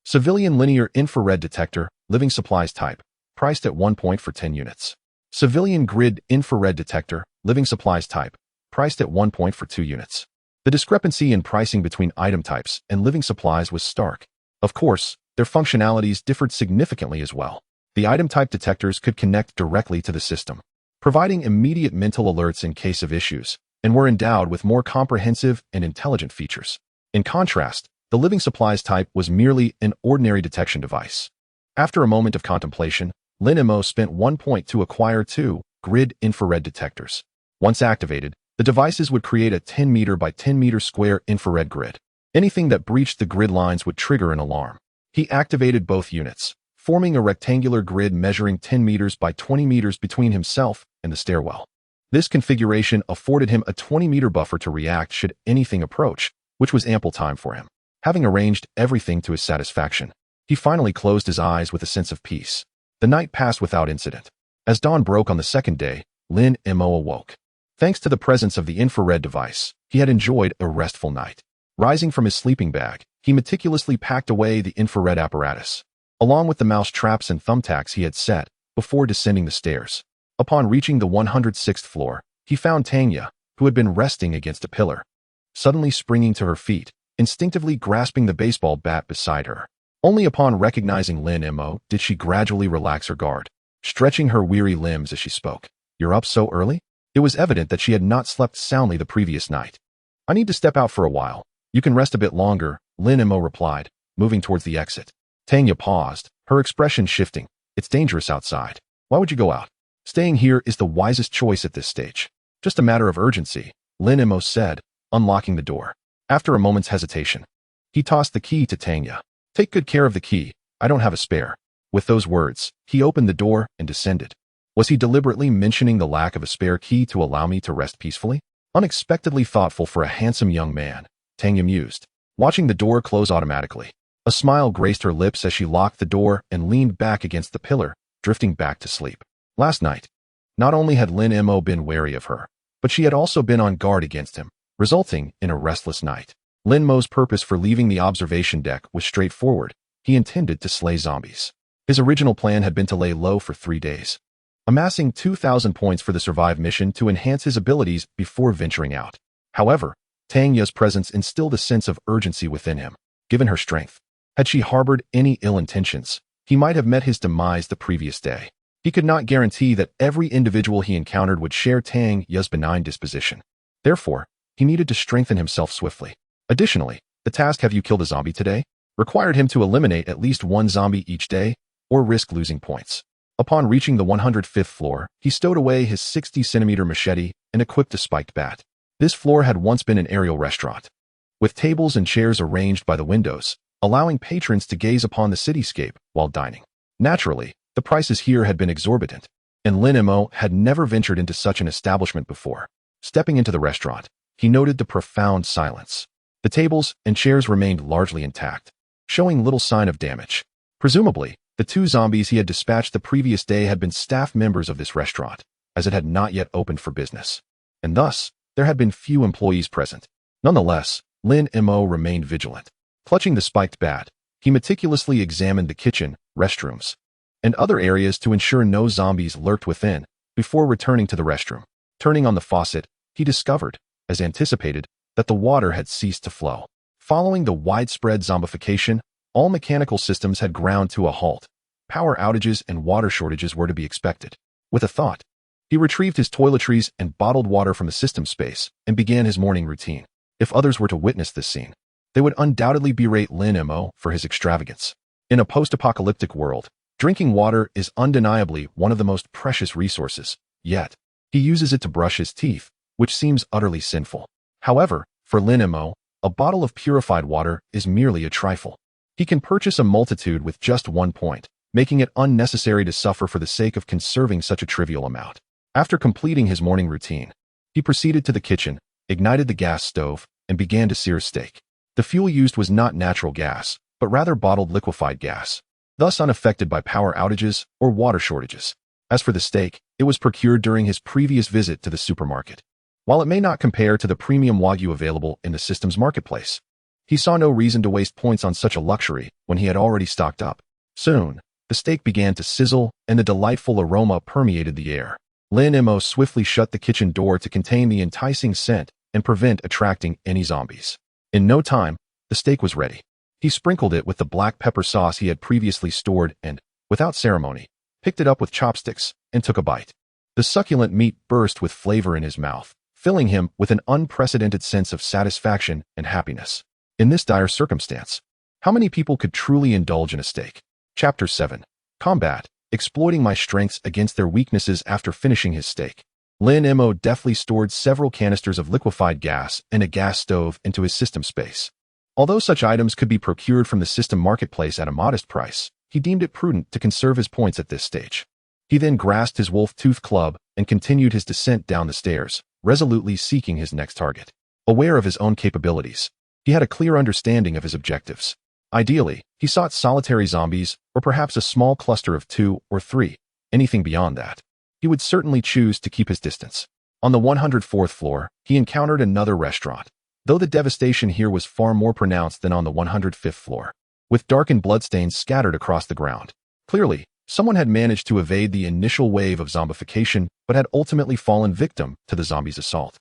Civilian linear infrared detector, living supplies type, priced at 1 point for 10 units. Civilian grid infrared detector, living supplies type, priced at 1 point for 2 units. The discrepancy in pricing between item types and living supplies was stark. Of course, their functionalities differed significantly as well. The item type detectors could connect directly to the system, providing immediate mental alerts in case of issues, and were endowed with more comprehensive and intelligent features. In contrast, the living supplies type was merely an ordinary detection device. After a moment of contemplation, Lin Mo spent 1 point to acquire 2 grid infrared detectors. Once activated, the devices would create a 10 meter by 10 meter square infrared grid. Anything that breached the grid lines would trigger an alarm. He activated both units, forming a rectangular grid measuring 10 meters by 20 meters between himself and the stairwell. This configuration afforded him a 20-meter buffer to react should anything approach, which was ample time for him. Having arranged everything to his satisfaction, he finally closed his eyes with a sense of peace. The night passed without incident. As dawn broke on the second day, Lin Mo awoke. Thanks to the presence of the infrared device, he had enjoyed a restful night. Rising from his sleeping bag, he meticulously packed away the infrared apparatus, along with the mouse traps and thumbtacks he had set, before descending the stairs. Upon reaching the 106th floor, he found Tanya, who had been resting against a pillar, suddenly springing to her feet, instinctively grasping the baseball bat beside her. Only upon recognizing Lin Mo did she gradually relax her guard, stretching her weary limbs as she spoke. "You're up so early?" It was evident that she had not slept soundly the previous night. "I need to step out for a while. You can rest a bit longer," Lin Mo replied, moving towards the exit. Tanya paused, her expression shifting. "It's dangerous outside. Why would you go out?" "Staying here is the wisest choice at this stage. Just a matter of urgency," Lin Mo said, unlocking the door. After a moment's hesitation, he tossed the key to Tanya. "Take good care of the key. I don't have a spare." With those words, he opened the door and descended. Was he deliberately mentioning the lack of a spare key to allow me to rest peacefully? Unexpectedly thoughtful for a handsome young man, Tanya mused, watching the door close automatically. A smile graced her lips as she locked the door and leaned back against the pillar, drifting back to sleep. Last night, not only had Lin Mo been wary of her, but she had also been on guard against him, resulting in a restless night. Lin Mo's purpose for leaving the observation deck was straightforward. He intended to slay zombies. His original plan had been to lay low for 3 days, amassing 2,000 points for the survive mission to enhance his abilities before venturing out. However, Tanya's presence instilled a sense of urgency within him. Given her strength, had she harbored any ill intentions, he might have met his demise the previous day. He could not guarantee that every individual he encountered would share Tanya's benign disposition. Therefore, he needed to strengthen himself swiftly. Additionally, the task "Have you killed a zombie today?" required him to eliminate at least 1 zombie each day, or risk losing points. Upon reaching the 105th floor, he stowed away his 60-centimeter machete and equipped a spiked bat. This floor had once been an aerial restaurant, with tables and chairs arranged by the windows, allowing patrons to gaze upon the cityscape while dining. Naturally, the prices here had been exorbitant, and Lin Mo had never ventured into such an establishment before. Stepping into the restaurant, he noted the profound silence. The tables and chairs remained largely intact, showing little sign of damage. Presumably, The 2 zombies he had dispatched the previous day had been staff members of this restaurant, as it had not yet opened for business. And thus, there had been few employees present. Nonetheless, Lin Mo remained vigilant. Clutching the spiked bat, he meticulously examined the kitchen, restrooms, and other areas to ensure no zombies lurked within, before returning to the restroom. Turning on the faucet, he discovered, as anticipated, that the water had ceased to flow. Following the widespread zombification, all mechanical systems had ground to a halt. Power outages and water shortages were to be expected. With a thought, he retrieved his toiletries and bottled water from the system space and began his morning routine. If others were to witness this scene, they would undoubtedly berate Lin Mo for his extravagance. In a post-apocalyptic world, drinking water is undeniably one of the most precious resources, yet he uses it to brush his teeth, which seems utterly sinful. However, for Lin Mo, a bottle of purified water is merely a trifle. He can purchase a multitude with just 1 point, making it unnecessary to suffer for the sake of conserving such a trivial amount. After completing his morning routine, he proceeded to the kitchen, ignited the gas stove, and began to sear steak. The fuel used was not natural gas, but rather bottled liquefied gas, thus unaffected by power outages or water shortages. As for the steak, it was procured during his previous visit to the supermarket. While it may not compare to the premium Wagyu available in the system's marketplace, he saw no reason to waste points on such a luxury when he had already stocked up. Soon, the steak began to sizzle and the delightful aroma permeated the air. Lin Mo swiftly shut the kitchen door to contain the enticing scent and prevent attracting any zombies. In no time, the steak was ready. He sprinkled it with the black pepper sauce he had previously stored and, without ceremony, picked it up with chopsticks and took a bite. The succulent meat burst with flavor in his mouth, filling him with an unprecedented sense of satisfaction and happiness. In this dire circumstance, how many people could truly indulge in a steak? Chapter 7. Combat. Exploiting my strengths against their weaknesses. After finishing his steak, Lin Mo deftly stored several canisters of liquefied gas and a gas stove into his system space. Although such items could be procured from the system marketplace at a modest price, he deemed it prudent to conserve his points at this stage. He then grasped his wolf-toothed club and continued his descent down the stairs, resolutely seeking his next target. Aware of his own capabilities, he had a clear understanding of his objectives. Ideally, he sought solitary zombies, or perhaps a small cluster of 2 or 3. Anything beyond that, he would certainly choose to keep his distance. On the 104th floor, he encountered another restaurant, though the devastation here was far more pronounced than on the 105th floor, with darkened bloodstains scattered across the ground. Clearly, someone had managed to evade the initial wave of zombification, but had ultimately fallen victim to the zombies' assault.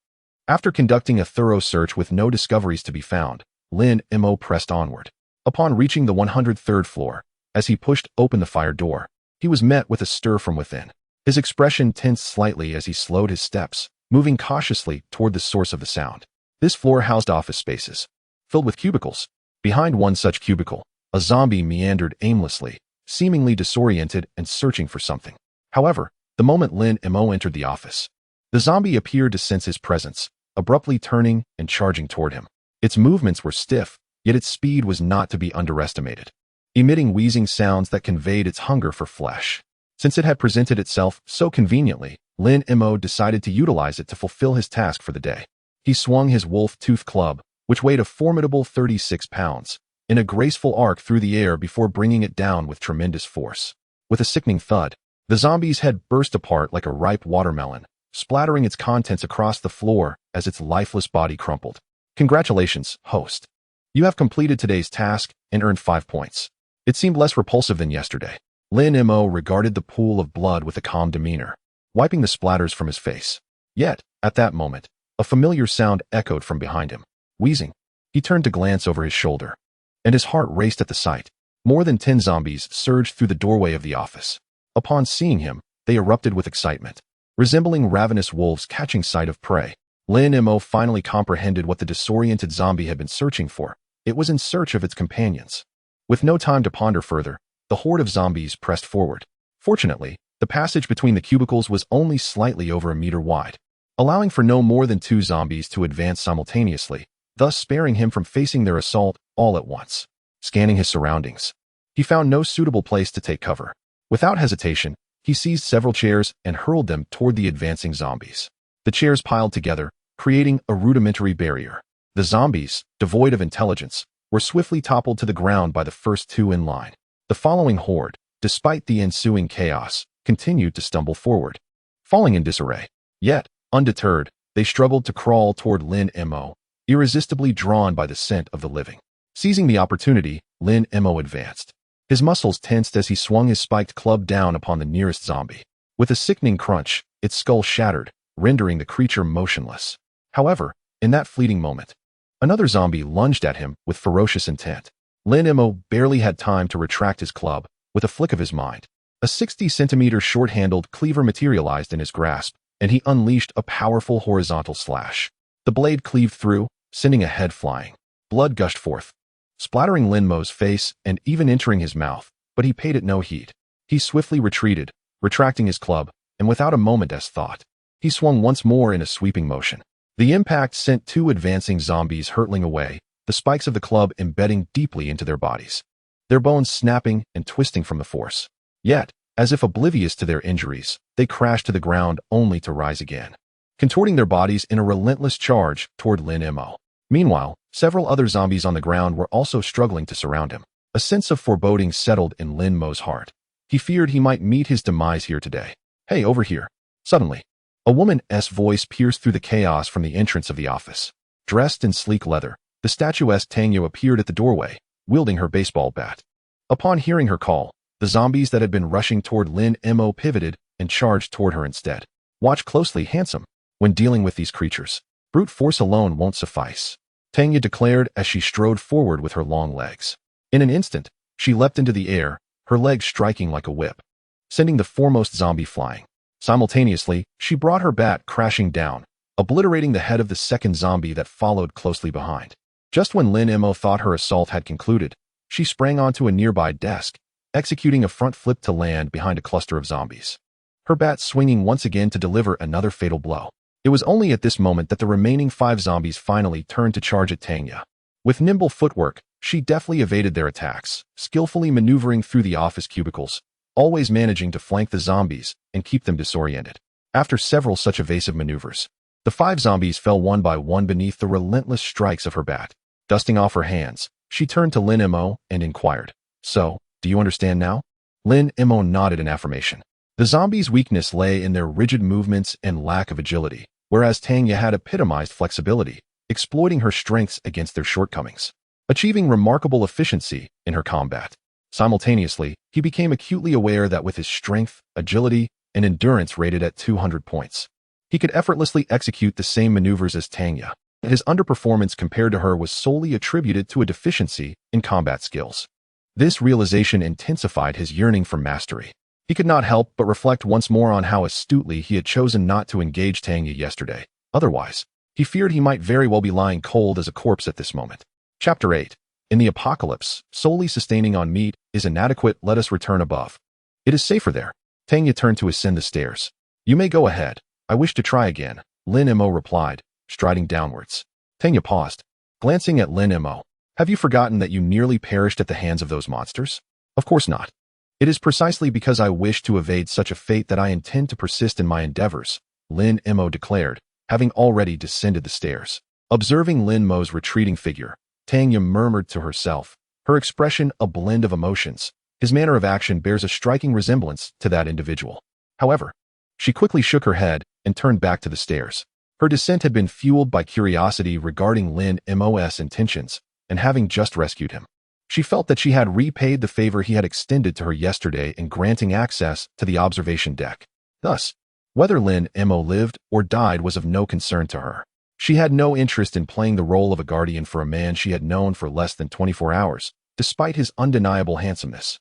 After conducting a thorough search with no discoveries to be found, Lin Mo pressed onward. Upon reaching the 103rd floor, as he pushed open the fire door, he was met with a stir from within. His expression tensed slightly as he slowed his steps, moving cautiously toward the source of the sound. This floor housed office spaces, filled with cubicles. Behind one such cubicle, a zombie meandered aimlessly, seemingly disoriented and searching for something. However, the moment Lin Mo entered the office, the zombie appeared to sense his presence, abruptly turning and charging toward him. Its movements were stiff, yet its speed was not to be underestimated, emitting wheezing sounds that conveyed its hunger for flesh. Since it had presented itself so conveniently, Lin Mo decided to utilize it to fulfill his task for the day. He swung his wolf-toothed club, which weighed a formidable 36 pounds, in a graceful arc through the air before bringing it down with tremendous force. With a sickening thud, the zombie's head burst apart like a ripe watermelon, splattering its contents across the floor as its lifeless body crumpled. Congratulations, host. You have completed today's task and earned 5 points. It seemed less repulsive than yesterday. Lin Mo regarded the pool of blood with a calm demeanor, wiping the splatters from his face. Yet, at that moment, a familiar sound echoed from behind him. Wheezing, he turned to glance over his shoulder, and his heart raced at the sight. More than 10 zombies surged through the doorway of the office. Upon seeing him, they erupted with excitement, resembling ravenous wolves catching sight of prey. Lin Mo finally comprehended what the disoriented zombie had been searching for. It was in search of its companions. With no time to ponder further, the horde of zombies pressed forward. Fortunately, the passage between the cubicles was only slightly over a meter wide, allowing for no more than 2 zombies to advance simultaneously, thus sparing him from facing their assault all at once. Scanning his surroundings, he found no suitable place to take cover. Without hesitation, he seized several chairs and hurled them toward the advancing zombies. The chairs piled together, creating a rudimentary barrier. The zombies, devoid of intelligence, were swiftly toppled to the ground by the first 2 in line. The following horde, despite the ensuing chaos, continued to stumble forward, falling in disarray. Yet, undeterred, they struggled to crawl toward Lin Mo, irresistibly drawn by the scent of the living. Seizing the opportunity, Lin Mo advanced. His muscles tensed as he swung his spiked club down upon the nearest zombie. With a sickening crunch, its skull shattered, rendering the creature motionless. However, in that fleeting moment, another zombie lunged at him with ferocious intent. Lin Mo barely had time to retract his club. With a flick of his mind, a 60-centimeter short-handled cleaver materialized in his grasp, and he unleashed a powerful horizontal slash. The blade cleaved through, sending a head flying. Blood gushed forth, splattering Lin Mo's face and even entering his mouth, but he paid it no heed. He swiftly retreated, retracting his club, and without a moment's thought, he swung once more in a sweeping motion. The impact sent two advancing zombies hurtling away, the spikes of the club embedding deeply into their bodies, their bones snapping and twisting from the force. Yet, as if oblivious to their injuries, they crashed to the ground only to rise again, contorting their bodies in a relentless charge toward Lin Mo. Meanwhile, several other zombies on the ground were also struggling to surround him. A sense of foreboding settled in Lin Mo's heart. He feared he might meet his demise here today. "Hey, over here." Suddenly, a woman's voice pierced through the chaos from the entrance of the office. Dressed in sleek leather, the statuesque Tanya appeared at the doorway, wielding her baseball bat. Upon hearing her call, the zombies that had been rushing toward Lin Mo pivoted and charged toward her instead. "Watch closely, handsome. When dealing with these creatures, brute force alone won't suffice," Tanya declared as she strode forward with her long legs. In an instant, she leapt into the air, her legs striking like a whip, sending the foremost zombie flying. Simultaneously, she brought her bat crashing down, obliterating the head of the second zombie that followed closely behind. Just when Lin Mo thought her assault had concluded, she sprang onto a nearby desk, executing a front flip to land behind a cluster of zombies, her bat swinging once again to deliver another fatal blow. It was only at this moment that the remaining 5 zombies finally turned to charge at Tanya. With nimble footwork, she deftly evaded their attacks, skillfully maneuvering through the office cubicles, always managing to flank the zombies and keep them disoriented. After several such evasive maneuvers, the 5 zombies fell one by one beneath the relentless strikes of her bat. Dusting off her hands, she turned to Lin Mo and inquired, "So, do you understand now?" Lin Mo nodded in affirmation. The zombies' weakness lay in their rigid movements and lack of agility, whereas Tanya had epitomized flexibility, exploiting her strengths against their shortcomings, achieving remarkable efficiency in her combat. Simultaneously, he became acutely aware that with his strength, agility, and endurance rated at 200 points, he could effortlessly execute the same maneuvers as Tanya. His underperformance compared to her was solely attributed to a deficiency in combat skills. This realization intensified his yearning for mastery. He could not help but reflect once more on how astutely he had chosen not to engage Tanya yesterday. Otherwise, he feared he might very well be lying cold as a corpse at this moment. Chapter 8. In the apocalypse, solely sustaining on meat is inadequate. Let us return above. It is safer there. Tanya turned to ascend the stairs. "You may go ahead. I wish to try again," Lin Mo replied, striding downwards. Tanya paused, glancing at Lin Mo. "Have you forgotten that you nearly perished at the hands of those monsters?" "Of course not. It is precisely because I wish to evade such a fate that I intend to persist in my endeavors," Lin Mo declared, having already descended the stairs. Observing Lin Mo's retreating figure, Tanya murmured to herself, her expression a blend of emotions. His manner of action bears a striking resemblance to that individual. However, she quickly shook her head and turned back to the stairs. Her descent had been fueled by curiosity regarding Lin Mo's intentions, and having just rescued him, she felt that she had repaid the favor he had extended to her yesterday in granting access to the observation deck. Thus, whether Lin Mo lived or died was of no concern to her. She had no interest in playing the role of a guardian for a man she had known for less than 24 hours, despite his undeniable handsomeness.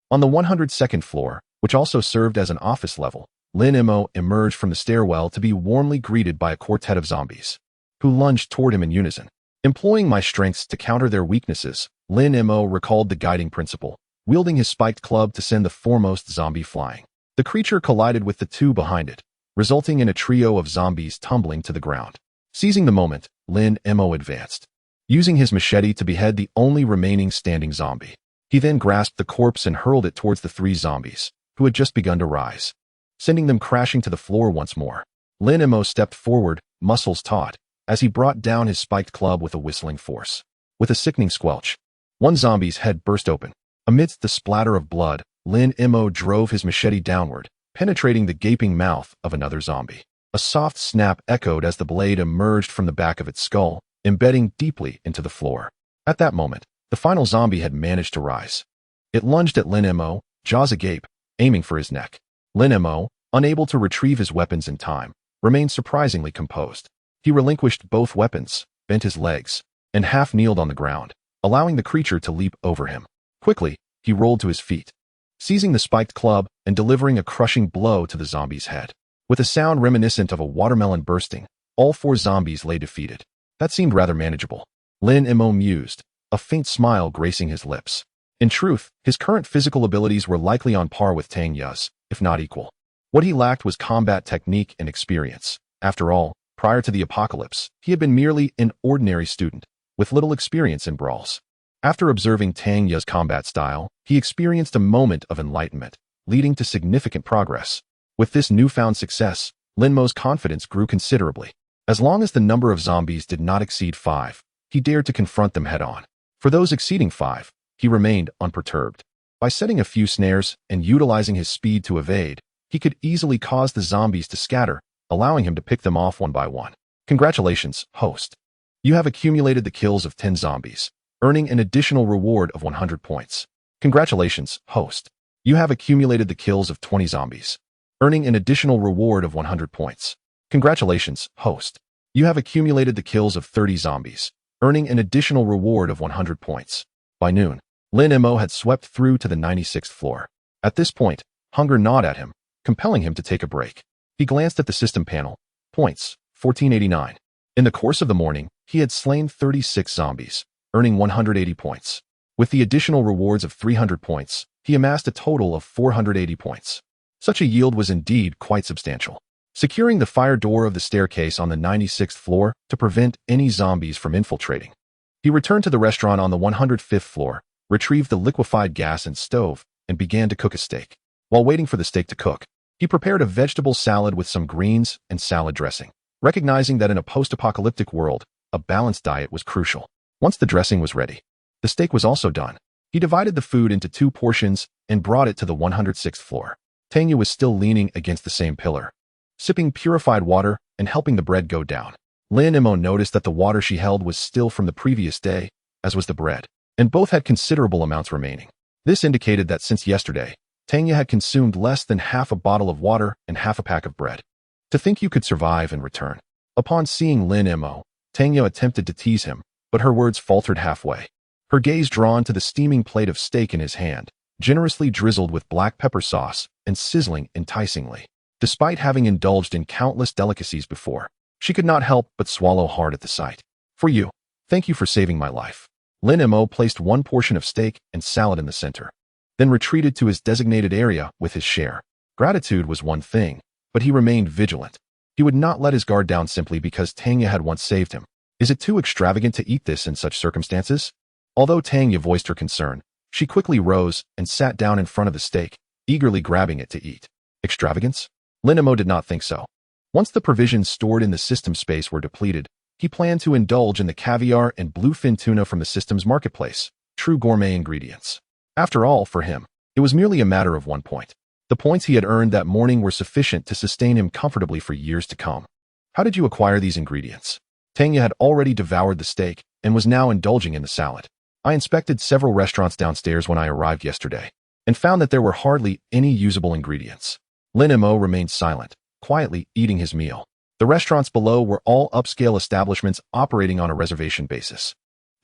On the 102nd floor, which also served as an office level, Lin Mo emerged from the stairwell to be warmly greeted by a quartet of zombies, who lunged toward him in unison. Employing my strengths to counter their weaknesses, Lin Mo recalled the guiding principle, wielding his spiked club to send the foremost zombie flying. The creature collided with the 2 behind it, resulting in a trio of zombies tumbling to the ground. Seizing the moment, Lin Mo advanced, using his machete to behead the only remaining standing zombie. He then grasped the corpse and hurled it towards the 3 zombies, who had just begun to rise, sending them crashing to the floor once more. Lin Mo stepped forward, muscles taut, as he brought down his spiked club with a whistling force. With a sickening squelch, one zombie's head burst open. Amidst the splatter of blood, Lin Mo drove his machete downward, penetrating the gaping mouth of another zombie. A soft snap echoed as the blade emerged from the back of its skull, embedding deeply into the floor. At that moment, the final zombie had managed to rise. It lunged at Lin Mo, jaws agape, aiming for his neck. Lin Mo, unable to retrieve his weapons in time, remained surprisingly composed. He relinquished both weapons, bent his legs, and half-kneeled on the ground, allowing the creature to leap over him. Quickly, he rolled to his feet, seizing the spiked club and delivering a crushing blow to the zombie's head. With a sound reminiscent of a watermelon bursting, all 4 zombies lay defeated. That seemed rather manageable. Lin Mo mused, a faint smile gracing his lips. In truth, his current physical abilities were likely on par with Tang Yu's, if not equal. What he lacked was combat technique and experience. After all, prior to the apocalypse, he had been merely an ordinary student, with little experience in brawls. After observing Tang Yu's combat style, he experienced a moment of enlightenment, leading to significant progress. With this newfound success, Lin Mo's confidence grew considerably. As long as the number of zombies did not exceed 5, he dared to confront them head-on. For those exceeding 5, he remained unperturbed. By setting a few snares and utilizing his speed to evade, he could easily cause the zombies to scatter, allowing him to pick them off one by one. Congratulations, host. You have accumulated the kills of 10 zombies, earning an additional reward of 100 points. Congratulations, host. You have accumulated the kills of 20 zombies, earning an additional reward of 100 points. Congratulations, host. You have accumulated the kills of 30 zombies, earning an additional reward of 100 points. By noon, Lin Mo had swept through to the 96th floor. At this point, hunger gnawed at him, compelling him to take a break. He glanced at the system panel. Points, 1489. In the course of the morning, he had slain 36 zombies, earning 180 points. With the additional rewards of 300 points, he amassed a total of 480 points. Such a yield was indeed quite substantial. Securing the fire door of the staircase on the 96th floor to prevent any zombies from infiltrating, he returned to the restaurant on the 105th floor, retrieved the liquefied gas and stove, and began to cook a steak. While waiting for the steak to cook, he prepared a vegetable salad with some greens and salad dressing, recognizing that in a post-apocalyptic world, a balanced diet was crucial. Once the dressing was ready, the steak was also done. He divided the food into 2 portions and brought it to the 106th floor. Tang Yu was still leaning against the same pillar, sipping purified water and helping the bread go down. Lin Mo noticed that the water she held was still from the previous day, as was the bread, and both had considerable amounts remaining. This indicated that since yesterday, Tang Yu had consumed less than half a bottle of water and half a pack of bread. To think you could survive and return. Upon seeing Lin Mo, Tang Yu attempted to tease him, but her words faltered halfway. Her gaze drawn to the steaming plate of steak in his hand, generously drizzled with black pepper sauce and sizzling enticingly. Despite having indulged in countless delicacies before, she could not help but swallow hard at the sight. For you, thank you for saving my life. Lin Mo placed 1 portion of steak and salad in the center, then retreated to his designated area with his share. Gratitude was one thing, but he remained vigilant. He would not let his guard down simply because Tang Yu had once saved him. Is it too extravagant to eat this in such circumstances? Although Tang Yu voiced her concern, she quickly rose and sat down in front of the steak, eagerly grabbing it to eat. Extravagance? Lin Mo did not think so. Once the provisions stored in the system space were depleted, he planned to indulge in the caviar and bluefin tuna from the system's marketplace, true gourmet ingredients. After all, for him, it was merely a matter of 1 point. The points he had earned that morning were sufficient to sustain him comfortably for years to come. How did you acquire these ingredients? Tang Yu had already devoured the steak and was now indulging in the salad. I inspected several restaurants downstairs when I arrived yesterday, and found that there were hardly any usable ingredients. Lin Mo remained silent, quietly eating his meal. The restaurants below were all upscale establishments operating on a reservation basis.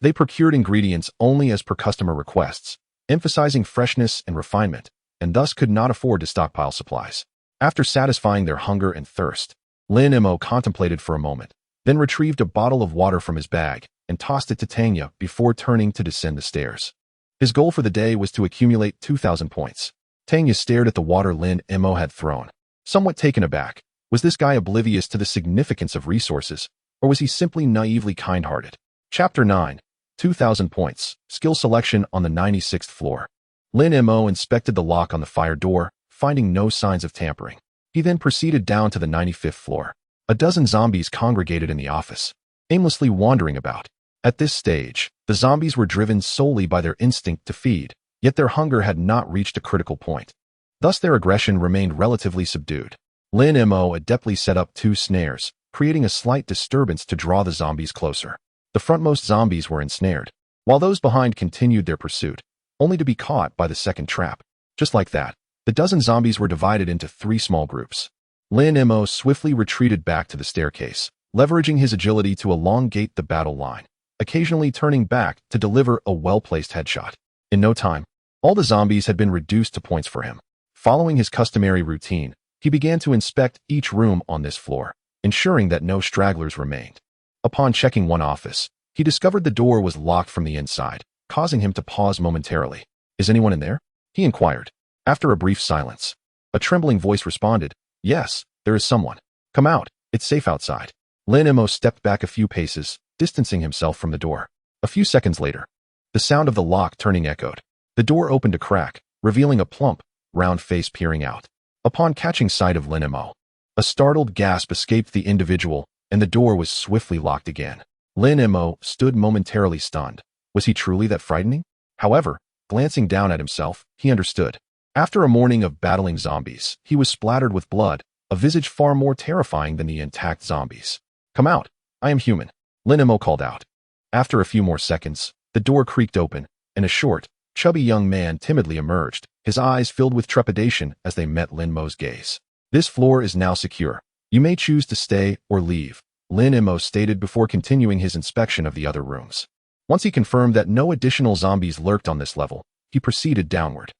They procured ingredients only as per customer requests, emphasizing freshness and refinement, and thus could not afford to stockpile supplies. After satisfying their hunger and thirst, Lin Mo contemplated for a moment, then retrieved a bottle of water from his bag and tossed it to Tang Yu before turning to descend the stairs. His goal for the day was to accumulate 2,000 points. Tang Yu stared at the water Lin Mo had thrown, somewhat taken aback. Was this guy oblivious to the significance of resources, or was he simply naively kind-hearted? Chapter 9. 2,000 points. Skill selection on the 96th floor. Lin Mo inspected the lock on the fire door, finding no signs of tampering. He then proceeded down to the 95th floor. A dozen zombies congregated in the office, aimlessly wandering about. At this stage, the zombies were driven solely by their instinct to feed, yet their hunger had not reached a critical point. Thus their aggression remained relatively subdued. Lin Mo adeptly set up 2 snares, creating a slight disturbance to draw the zombies closer. The frontmost zombies were ensnared, while those behind continued their pursuit, only to be caught by the second trap. Just like that, the dozen zombies were divided into 3 small groups. Lin Mo swiftly retreated back to the staircase, leveraging his agility to elongate the battle line, occasionally turning back to deliver a well-placed headshot. In no time, all the zombies had been reduced to points for him. Following his customary routine, he began to inspect each room on this floor, ensuring that no stragglers remained. Upon checking one office, he discovered the door was locked from the inside, causing him to pause momentarily. "Is anyone in there?" he inquired. After a brief silence, a trembling voice responded, "Yes, there is someone. Come out, it's safe outside." Lin Mo stepped back a few paces, distancing himself from the door. A few seconds later, the sound of the lock turning echoed. The door opened a crack, revealing a plump, round face peering out. Upon catching sight of Lin Mo, a startled gasp escaped the individual, and the door was swiftly locked again. Lin Mo stood momentarily stunned. Was he truly that frightening? However, glancing down at himself, he understood. After a morning of battling zombies, he was splattered with blood, a visage far more terrifying than the intact zombies. "Come out, I am human," Lin Mo called out. After a few more seconds, the door creaked open, and a short, chubby young man timidly emerged, his eyes filled with trepidation as they met Lin Mo's gaze. "This floor is now secure. You may choose to stay or leave," Lin Mo stated before continuing his inspection of the other rooms. Once he confirmed that no additional zombies lurked on this level, he proceeded downward.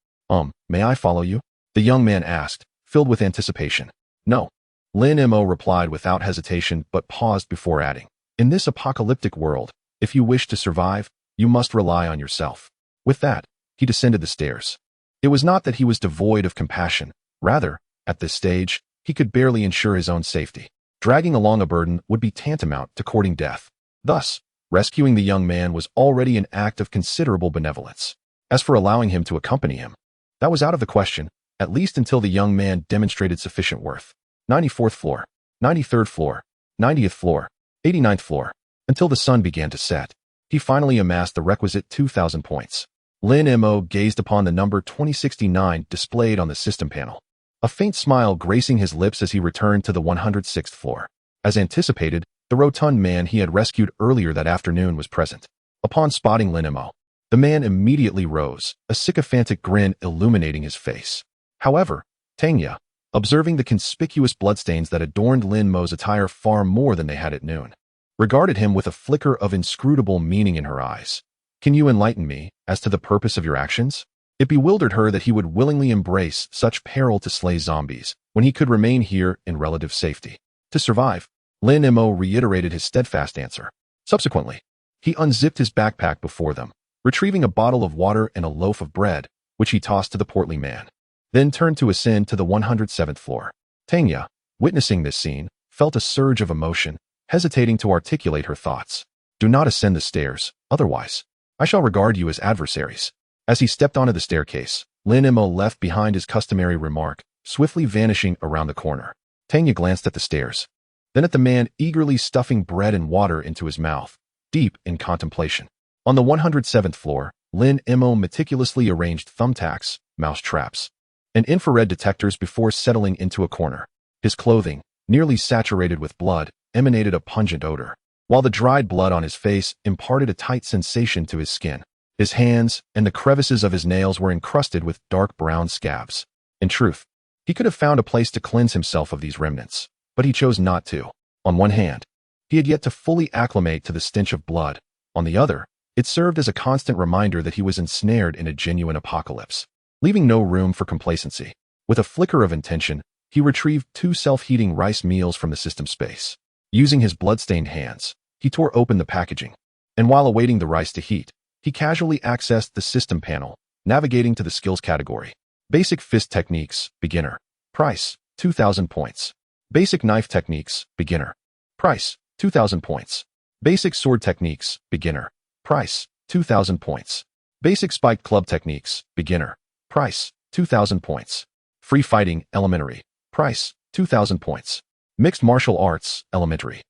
May I follow you?" the young man asked, filled with anticipation. "No," Lin Mo replied without hesitation but paused before adding, "In this apocalyptic world, if you wish to survive, you must rely on yourself." With that, he descended the stairs. It was not that he was devoid of compassion. Rather, at this stage, he could barely ensure his own safety. Dragging along a burden would be tantamount to courting death. Thus, rescuing the young man was already an act of considerable benevolence. As for allowing him to accompany him, that was out of the question, at least until the young man demonstrated sufficient worth. 94th floor, 93rd floor, 90th floor, 89th floor, until the sun began to set. He finally amassed the requisite 2,000 points. Lin Mo gazed upon the number 2069 displayed on the system panel, a faint smile gracing his lips as he returned to the 106th floor. As anticipated, the rotund man he had rescued earlier that afternoon was present. Upon spotting Lin Mo, the man immediately rose, a sycophantic grin illuminating his face. However, Tanya, observing the conspicuous bloodstains that adorned Lin Mo's attire far more than they had at noon, regarded him with a flicker of inscrutable meaning in her eyes. "Can you enlighten me as to the purpose of your actions?" It bewildered her that he would willingly embrace such peril to slay zombies when he could remain here in relative safety. To survive, Lin Mo reiterated his steadfast answer. Subsequently, he unzipped his backpack before them, retrieving a bottle of water and a loaf of bread, which he tossed to the portly man, then turned to ascend to the 107th floor. Tanya, witnessing this scene, felt a surge of emotion, hesitating to articulate her thoughts. "Do not ascend the stairs, otherwise I shall regard you as adversaries." As he stepped onto the staircase, Lin Mo left behind his customary remark, swiftly vanishing around the corner. Tanya glanced at the stairs, then at the man eagerly stuffing bread and water into his mouth, deep in contemplation. On the 107th floor, Lin Mo meticulously arranged thumbtacks, mouse traps, and infrared detectors before settling into a corner. His clothing, nearly saturated with blood, emanated a pungent odor, while the dried blood on his face imparted a tight sensation to his skin. His hands and the crevices of his nails were encrusted with dark brown scabs. In truth, he could have found a place to cleanse himself of these remnants, but he chose not to. On one hand, he had yet to fully acclimate to the stench of blood. On the other, it served as a constant reminder that he was ensnared in a genuine apocalypse, leaving no room for complacency. With a flicker of intention, he retrieved 2 self-heating rice meals from the system space. Using his blood-stained hands, he tore open the packaging, and while awaiting the rice to heat, he casually accessed the system panel, navigating to the skills category. Basic fist techniques, beginner. Price, 2,000 points. Basic knife techniques, beginner. Price, 2,000 points. Basic sword techniques, beginner. Price, 2,000 points. Basic spiked club techniques, beginner. Price, 2,000 points. Free fighting, elementary. Price, 2,000 points. Mixed martial arts, elementary.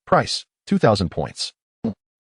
Price, 2,000 points.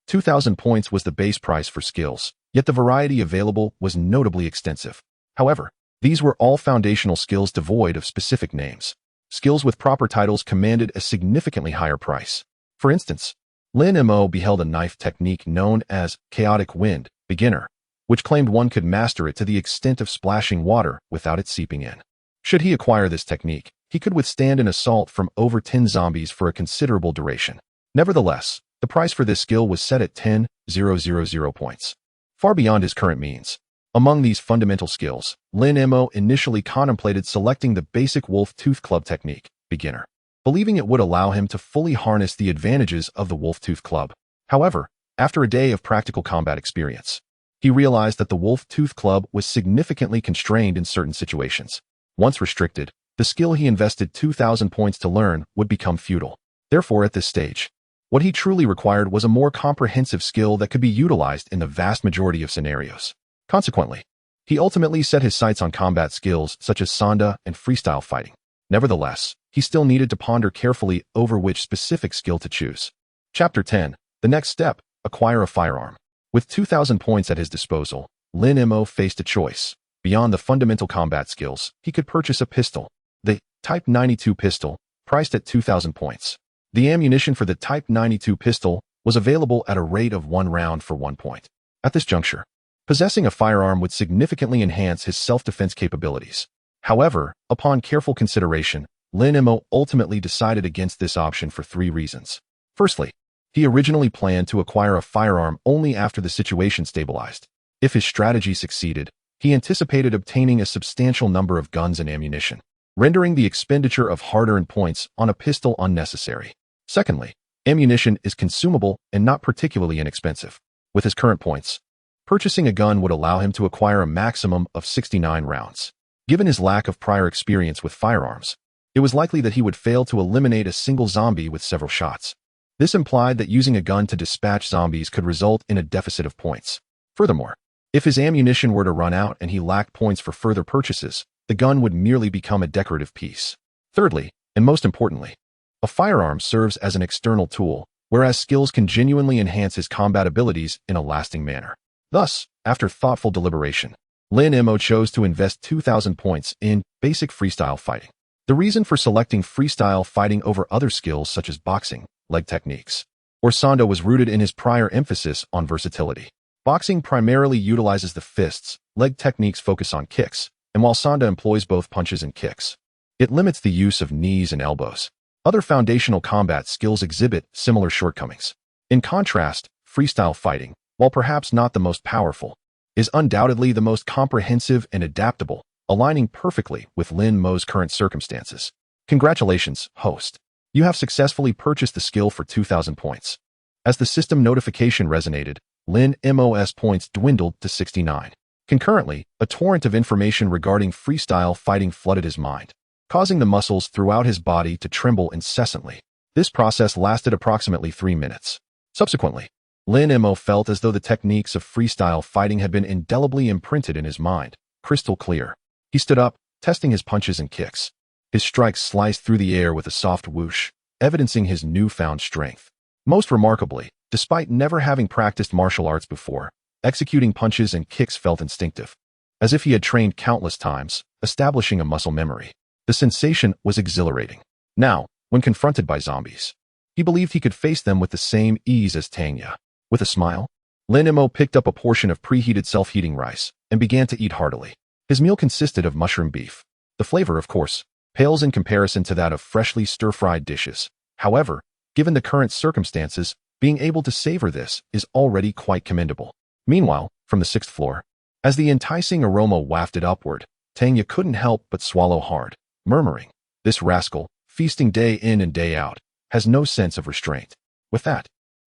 2,000 points was the base price for skills, yet the variety available was notably extensive. However, these were all foundational skills devoid of specific names. Skills with proper titles commanded a significantly higher price. For instance, Lin Mo beheld a knife technique known as chaotic wind, beginner, which claimed one could master it to the extent of splashing water without it seeping in. Should he acquire this technique, he could withstand an assault from over 10 zombies for a considerable duration. Nevertheless, the price for this skill was set at 10,000 points, far beyond his current means. Among these fundamental skills, Lin Mo initially contemplated selecting the basic wolf tooth club technique, beginner, believing it would allow him to fully harness the advantages of the wolf tooth club. However, after a day of practical combat experience, he realized that the wolf tooth club was significantly constrained in certain situations. Once restricted, the skill he invested 2,000 points to learn would become futile. Therefore, at this stage, what he truly required was a more comprehensive skill that could be utilized in the vast majority of scenarios. Consequently, he ultimately set his sights on combat skills such as Sanda and freestyle fighting. Nevertheless, he still needed to ponder carefully over which specific skill to choose. Chapter 10. The next step, acquire a firearm. With 2,000 points at his disposal, Lin Mo faced a choice. Beyond the fundamental combat skills, he could purchase a pistol, the Type 92 pistol, priced at 2,000 points. The ammunition for the Type 92 pistol was available at a rate of 1 round for 1 point. At this juncture, possessing a firearm would significantly enhance his self-defense capabilities. However, upon careful consideration, Lin Mo ultimately decided against this option for 3 reasons. Firstly, he originally planned to acquire a firearm only after the situation stabilized. If his strategy succeeded, he anticipated obtaining a substantial number of guns and ammunition, rendering the expenditure of hard-earned points on a pistol unnecessary. Secondly, ammunition is consumable and not particularly inexpensive. With his current points, purchasing a gun would allow him to acquire a maximum of 69 rounds. Given his lack of prior experience with firearms, it was likely that he would fail to eliminate a single zombie with several shots. This implied that using a gun to dispatch zombies could result in a deficit of points. Furthermore, if his ammunition were to run out and he lacked points for further purchases, the gun would merely become a decorative piece. Thirdly, and most importantly, a firearm serves as an external tool, whereas skills can genuinely enhance his combat abilities in a lasting manner. Thus, after thoughtful deliberation, Lin Mo chose to invest 2,000 points in basic freestyle fighting. The reason for selecting freestyle fighting over other skills such as boxing, leg techniques, or Sanda was rooted in his prior emphasis on versatility. Boxing primarily utilizes the fists, leg techniques focus on kicks, and while Sanda employs both punches and kicks, it limits the use of knees and elbows. Other foundational combat skills exhibit similar shortcomings. In contrast, freestyle fighting, while perhaps not the most powerful, is undoubtedly the most comprehensive and adaptable, aligning perfectly with Lin Mo's current circumstances. Congratulations, host. You have successfully purchased the skill for 2,000 points. As the system notification resonated, Lin Mo's points dwindled to 69. Concurrently, a torrent of information regarding freestyle fighting flooded his mind, causing the muscles throughout his body to tremble incessantly. This process lasted approximately 3 minutes. Subsequently, Lin Mo felt as though the techniques of freestyle fighting had been indelibly imprinted in his mind, crystal clear. He stood up, testing his punches and kicks. His strikes sliced through the air with a soft whoosh, evidencing his newfound strength. Most remarkably, despite never having practiced martial arts before, executing punches and kicks felt instinctive, as if he had trained countless times, establishing a muscle memory. The sensation was exhilarating. Now, when confronted by zombies, he believed he could face them with the same ease as Tanya. With a smile, Lin Mo picked up a portion of preheated self-heating rice and began to eat heartily. His meal consisted of mushroom beef. The flavor, of course, pales in comparison to that of freshly stir-fried dishes. However, given the current circumstances, being able to savor this is already quite commendable. Meanwhile, from the 6th floor, as the enticing aroma wafted upward, Tanya couldn't help but swallow hard, murmuring, "This rascal, feasting day in and day out, has no sense of restraint." With that,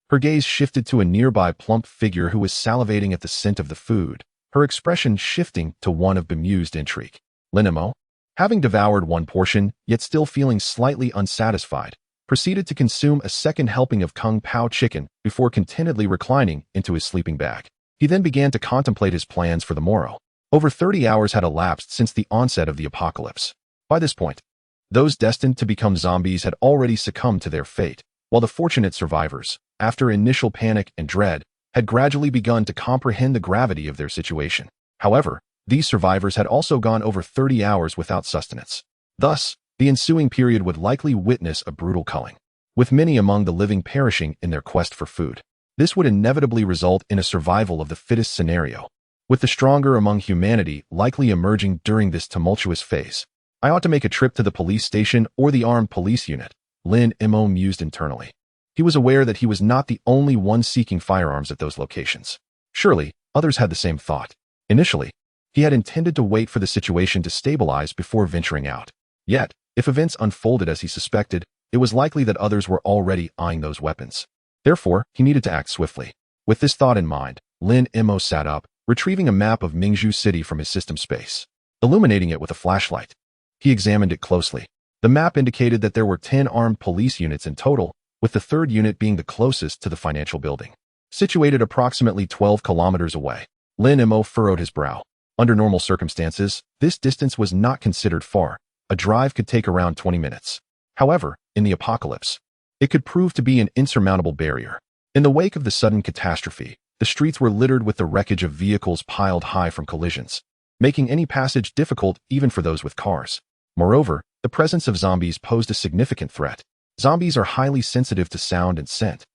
her gaze shifted to a nearby plump figure who was salivating at the scent of the food, her expression shifting to one of bemused intrigue. Lin Mo, having devoured one portion, yet still feeling slightly unsatisfied, proceeded to consume a second helping of Kung Pao chicken before contentedly reclining into his sleeping bag. He then began to contemplate his plans for the morrow. Over 30 hours had elapsed since the onset of the apocalypse. By this point, those destined to become zombies had already succumbed to their fate, while the fortunate survivors, after initial panic and dread, had gradually begun to comprehend the gravity of their situation. However, these survivors had also gone over 30 hours without sustenance. Thus, the ensuing period would likely witness a brutal culling, with many among the living perishing in their quest for food. This would inevitably result in a survival of the fittest scenario, with the stronger among humanity likely emerging during this tumultuous phase. I ought to make a trip to the police station or the armed police unit, Lin Mo mused internally. He was aware that he was not the only one seeking firearms at those locations. Surely, others had the same thought. Initially, he had intended to wait for the situation to stabilize before venturing out. Yet, if events unfolded as he suspected, it was likely that others were already eyeing those weapons. Therefore, he needed to act swiftly. With this thought in mind, Lin Mo sat up, retrieving a map of Mingzhu City from his system space. Illuminating it with a flashlight, he examined it closely. The map indicated that there were 10 armed police units in total, with the third unit being the closest to the financial building. Situated approximately 12 kilometers away, Lin Mo furrowed his brow. Under normal circumstances, this distance was not considered far. A drive could take around 20 minutes. However, in the apocalypse, it could prove to be an insurmountable barrier. In the wake of the sudden catastrophe, the streets were littered with the wreckage of vehicles piled high from collisions, making any passage difficult even for those with cars. Moreover, the presence of zombies posed a significant threat. Zombies are highly sensitive to sound and scent,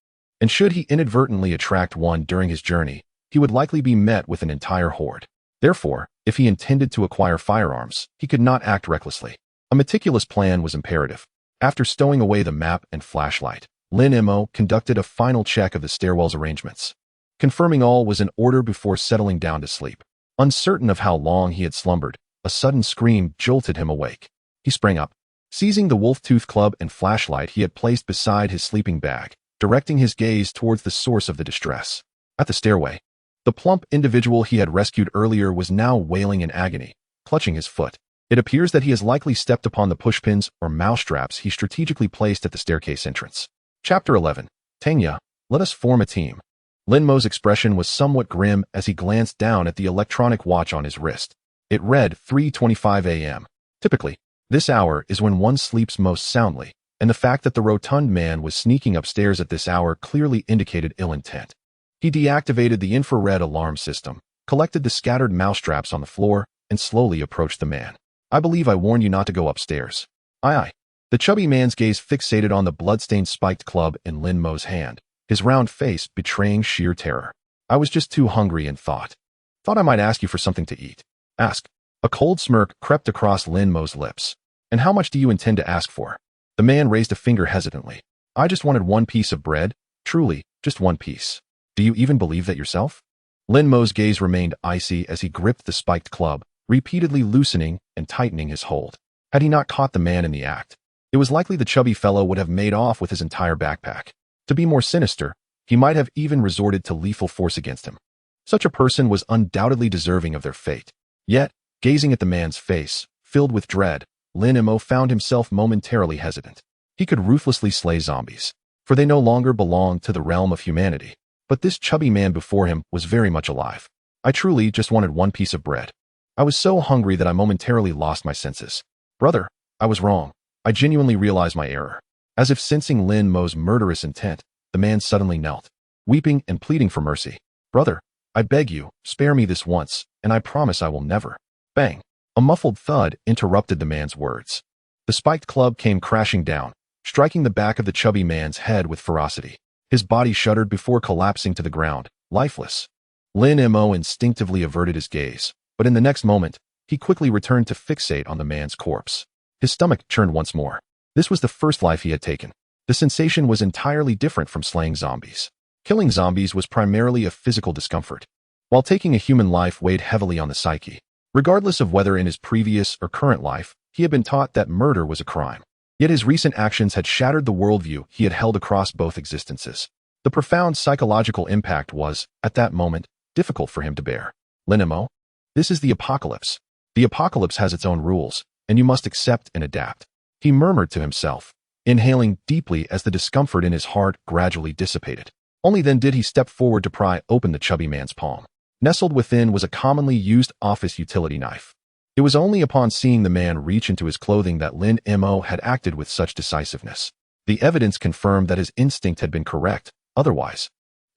and should he inadvertently attract one during his journey, he would likely be met with an entire horde. Therefore, if he intended to acquire firearms, he could not act recklessly. A meticulous plan was imperative. After stowing away the map and flashlight, Lin Mo conducted a final check of the stairwell's arrangements, confirming all was in order before settling down to sleep. Uncertain of how long he had slumbered, a sudden scream jolted him awake. He sprang up, seizing the wolf-tooth club and flashlight he had placed beside his sleeping bag, directing his gaze towards the source of the distress. At the stairway, the plump individual he had rescued earlier was now wailing in agony, clutching his foot. It appears that he has likely stepped upon the pushpins or mousetraps he strategically placed at the staircase entrance. Chapter 11. Tanya, let us form a team. Lin Mo's expression was somewhat grim as he glanced down at the electronic watch on his wrist. It read 3:25 a.m. Typically, this hour is when one sleeps most soundly, and the fact that the rotund man was sneaking upstairs at this hour clearly indicated ill intent. He deactivated the infrared alarm system, collected the scattered mousetraps on the floor, and slowly approached the man. I believe I warned you not to go upstairs. Aye, aye. The chubby man's gaze fixated on the bloodstained spiked club in Lin Mo's hand, his round face betraying sheer terror. I was just too hungry and thought I might ask you for something to eat. Ask. A cold smirk crept across Lin Mo's lips. And how much do you intend to ask for? The man raised a finger hesitantly. I just wanted one piece of bread. Truly, just one piece. Do you even believe that yourself? Lin Mo's gaze remained icy as he gripped the spiked club, repeatedly loosening and tightening his hold. Had he not caught the man in the act, it was likely the chubby fellow would have made off with his entire backpack. To be more sinister, he might have even resorted to lethal force against him. Such a person was undoubtedly deserving of their fate. Yet, gazing at the man's face, filled with dread, Lin Mo found himself momentarily hesitant. He could ruthlessly slay zombies, for they no longer belonged to the realm of humanity. But this chubby man before him was very much alive. I truly just wanted one piece of bread. I was so hungry that I momentarily lost my senses. Brother, I was wrong. I genuinely realized my error. As if sensing Lin Mo's murderous intent, the man suddenly knelt, weeping and pleading for mercy. Brother, I beg you, spare me this once, and I promise I will never. Bang! A muffled thud interrupted the man's words. The spiked club came crashing down, striking the back of the chubby man's head with ferocity. His body shuddered before collapsing to the ground, lifeless. Lin Mo instinctively averted his gaze, but in the next moment, he quickly returned to fixate on the man's corpse. His stomach churned once more. This was the first life he had taken. The sensation was entirely different from slaying zombies. Killing zombies was primarily a physical discomfort, while taking a human life weighed heavily on the psyche. Regardless of whether in his previous or current life, he had been taught that murder was a crime. Yet his recent actions had shattered the worldview he had held across both existences. The profound psychological impact was, at that moment, difficult for him to bear. Lin Mo, this is the apocalypse. The apocalypse has its own rules, and you must accept and adapt. He murmured to himself, inhaling deeply as the discomfort in his heart gradually dissipated. Only then did he step forward to pry open the chubby man's palm. Nestled within was a commonly used office utility knife. It was only upon seeing the man reach into his clothing that Lin Mo had acted with such decisiveness. The evidence confirmed that his instinct had been correct. Otherwise,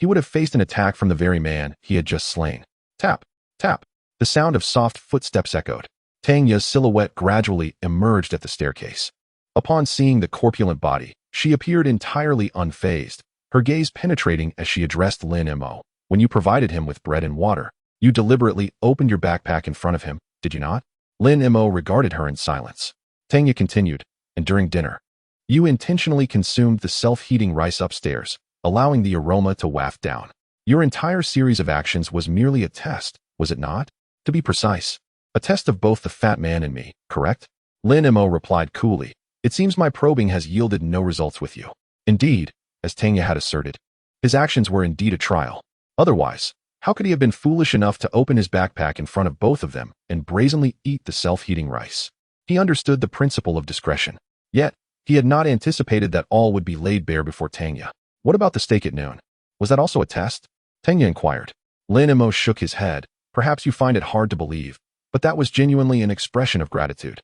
he would have faced an attack from the very man he had just slain. Tap, tap. The sound of soft footsteps echoed. Tanya's silhouette gradually emerged at the staircase. Upon seeing the corpulent body, she appeared entirely unfazed, her gaze penetrating as she addressed Lin Mo. When you provided him with bread and water, you deliberately opened your backpack in front of him, did you not? Lin Mo regarded her in silence. Tanya continued, and during dinner, you intentionally consumed the self-heating rice upstairs, allowing the aroma to waft down. Your entire series of actions was merely a test, was it not? To be precise, a test of both the fat man and me, correct? Lin Mo replied coolly. It seems my probing has yielded no results with you. Indeed, as Tanya had asserted, his actions were indeed a trial. Otherwise, how could he have been foolish enough to open his backpack in front of both of them and brazenly eat the self-heating rice? He understood the principle of discretion. Yet, he had not anticipated that all would be laid bare before Tanya. What about the steak at noon? Was that also a test? Tanya inquired. Lin Mo shook his head. Perhaps you find it hard to believe, but that was genuinely an expression of gratitude.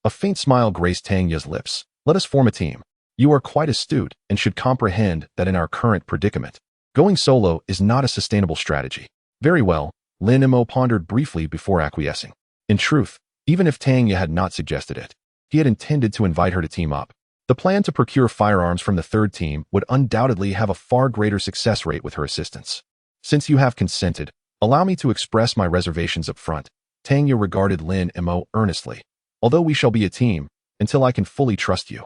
A faint smile graced Tanya's lips. Let us form a team. You are quite astute and should comprehend that in our current predicament, going solo is not a sustainable strategy. Very well, Lin Mo pondered briefly before acquiescing. In truth, even if Tanya had not suggested it, he had intended to invite her to team up. The plan to procure firearms from the third team would undoubtedly have a far greater success rate with her assistance. Since you have consented, allow me to express my reservations up front. Tanya regarded Lin Mo earnestly. Although we shall be a team, until I can fully trust you,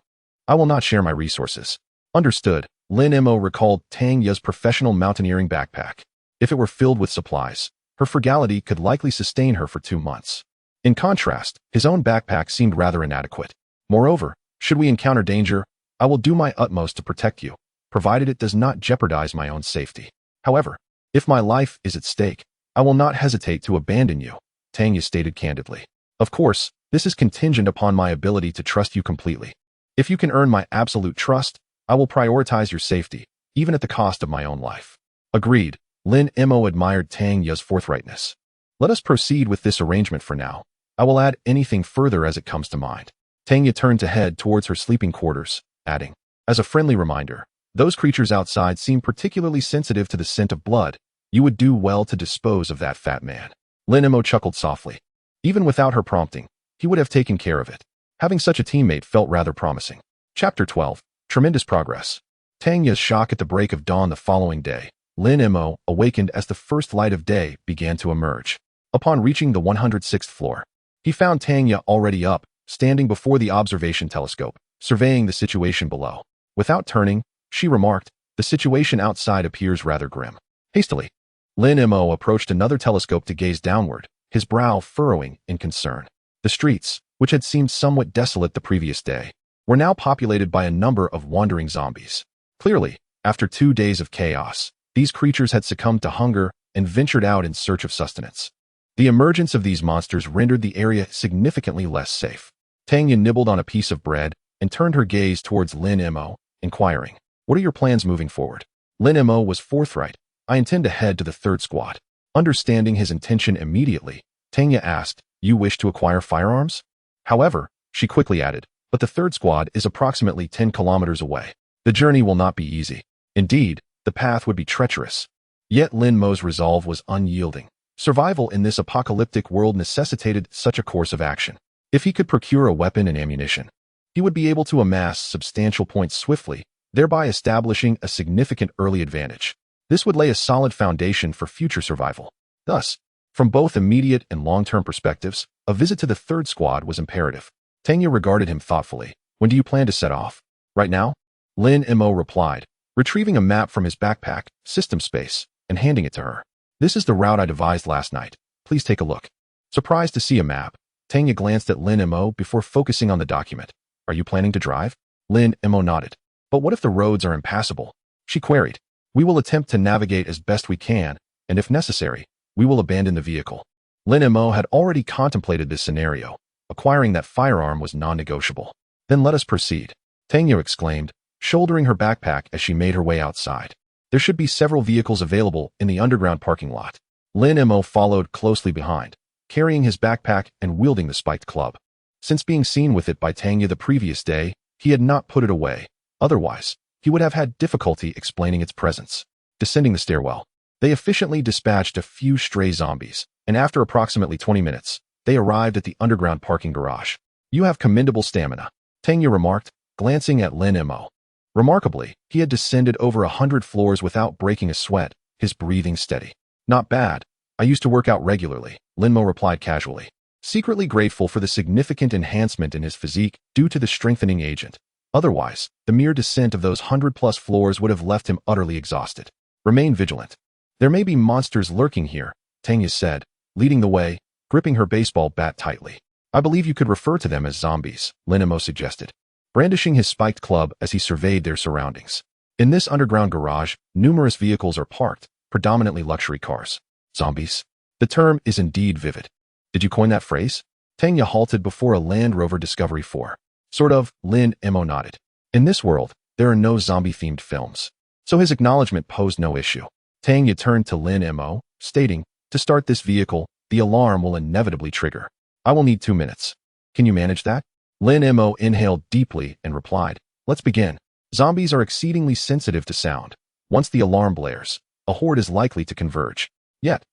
I will not share my resources. Understood. Lin Mo recalled Tanya's professional mountaineering backpack. If it were filled with supplies, her frugality could likely sustain her for 2 months. In contrast, his own backpack seemed rather inadequate. Moreover, should we encounter danger, I will do my utmost to protect you, provided it does not jeopardize my own safety. However, if my life is at stake, I will not hesitate to abandon you, Tanya stated candidly. Of course, this is contingent upon my ability to trust you completely. If you can earn my absolute trust, I will prioritize your safety, even at the cost of my own life. Agreed. Lin Mo admired Tanya's forthrightness. Let us proceed with this arrangement for now. I will add anything further as it comes to mind. Tanya turned to head towards her sleeping quarters, adding, as a friendly reminder, those creatures outside seem particularly sensitive to the scent of blood. You would do well to dispose of that fat man. Lin Mo chuckled softly. Even without her prompting, he would have taken care of it. Having such a teammate felt rather promising. Chapter 12. Tremendous progress. Tanya's shock at the break of dawn the following day. Lin Mo awakened as the first light of day began to emerge. Upon reaching the 106th floor, he found Tanya already up, standing before the observation telescope, surveying the situation below. Without turning, she remarked, the situation outside appears rather grim. Hastily, Lin Mo approached another telescope to gaze downward, his brow furrowing in concern. The streets, which had seemed somewhat desolate the previous day, were now populated by a number of wandering zombies. Clearly, after 2 days of chaos, these creatures had succumbed to hunger and ventured out in search of sustenance. The emergence of these monsters rendered the area significantly less safe. Tanya nibbled on a piece of bread and turned her gaze towards Lin Mo, inquiring, what are your plans moving forward? Lin Mo was forthright. I intend to head to the third squad. Understanding his intention immediately, Tanya asked, you wish to acquire firearms? However, she quickly added, but the third squad is approximately 10 kilometers away. The journey will not be easy. Indeed, the path would be treacherous. Yet Lin Mo's resolve was unyielding. Survival in this apocalyptic world necessitated such a course of action. If he could procure a weapon and ammunition, he would be able to amass substantial points swiftly, thereby establishing a significant early advantage. This would lay a solid foundation for future survival. Thus, from both immediate and long-term perspectives, a visit to the third squad was imperative. Tanya regarded him thoughtfully. When do you plan to set off? Right now? Lin Mo replied, retrieving a map from his backpack, system space, and handing it to her. This is the route I devised last night. Please take a look. Surprised to see a map, Tanya glanced at Lin Mo before focusing on the document. Are you planning to drive? Lin Mo nodded. But what if the roads are impassable? She queried. We will attempt to navigate as best we can, and if necessary, we will abandon the vehicle. Lin Mo had already contemplated this scenario. Acquiring that firearm was non-negotiable. Then let us proceed, Tanya exclaimed, shouldering her backpack as she made her way outside. There should be several vehicles available in the underground parking lot. Lin Mo followed closely behind, carrying his backpack and wielding the spiked club. Since being seen with it by Tanya the previous day, he had not put it away. Otherwise, he would have had difficulty explaining its presence. descending the stairwell. They efficiently dispatched a few stray zombies, and after approximately 20 minutes, they arrived at the underground parking garage. "You have commendable stamina," Tanya remarked, glancing at Lin Mo. Remarkably, he had descended over 100 floors without breaking a sweat, his breathing steady. "Not bad. I used to work out regularly," Lin Mo replied casually, secretly grateful for the significant enhancement in his physique due to the strengthening agent. Otherwise, the mere descent of those 100-plus floors would have left him utterly exhausted. "Remain vigilant. There may be monsters lurking here," Tanya said, leading the way, gripping her baseball bat tightly. "I believe you could refer to them as zombies," Lin Mo suggested, brandishing his spiked club as he surveyed their surroundings. In this underground garage, numerous vehicles are parked, predominantly luxury cars. Zombies? The term is indeed vivid. "Did you coin that phrase?" Tanya halted before a Land Rover Discovery 4. "Sort of," Lin Mo nodded. In this world, there are no zombie-themed films, so his acknowledgement posed no issue. Tanya turned to Lin Mo, stating, "To start this vehicle, the alarm will inevitably trigger. I will need 2 minutes. Can you manage that?" Lin Mo inhaled deeply and replied, "Let's begin." Zombies are exceedingly sensitive to sound. Once the alarm blares, a horde is likely to converge. Yet,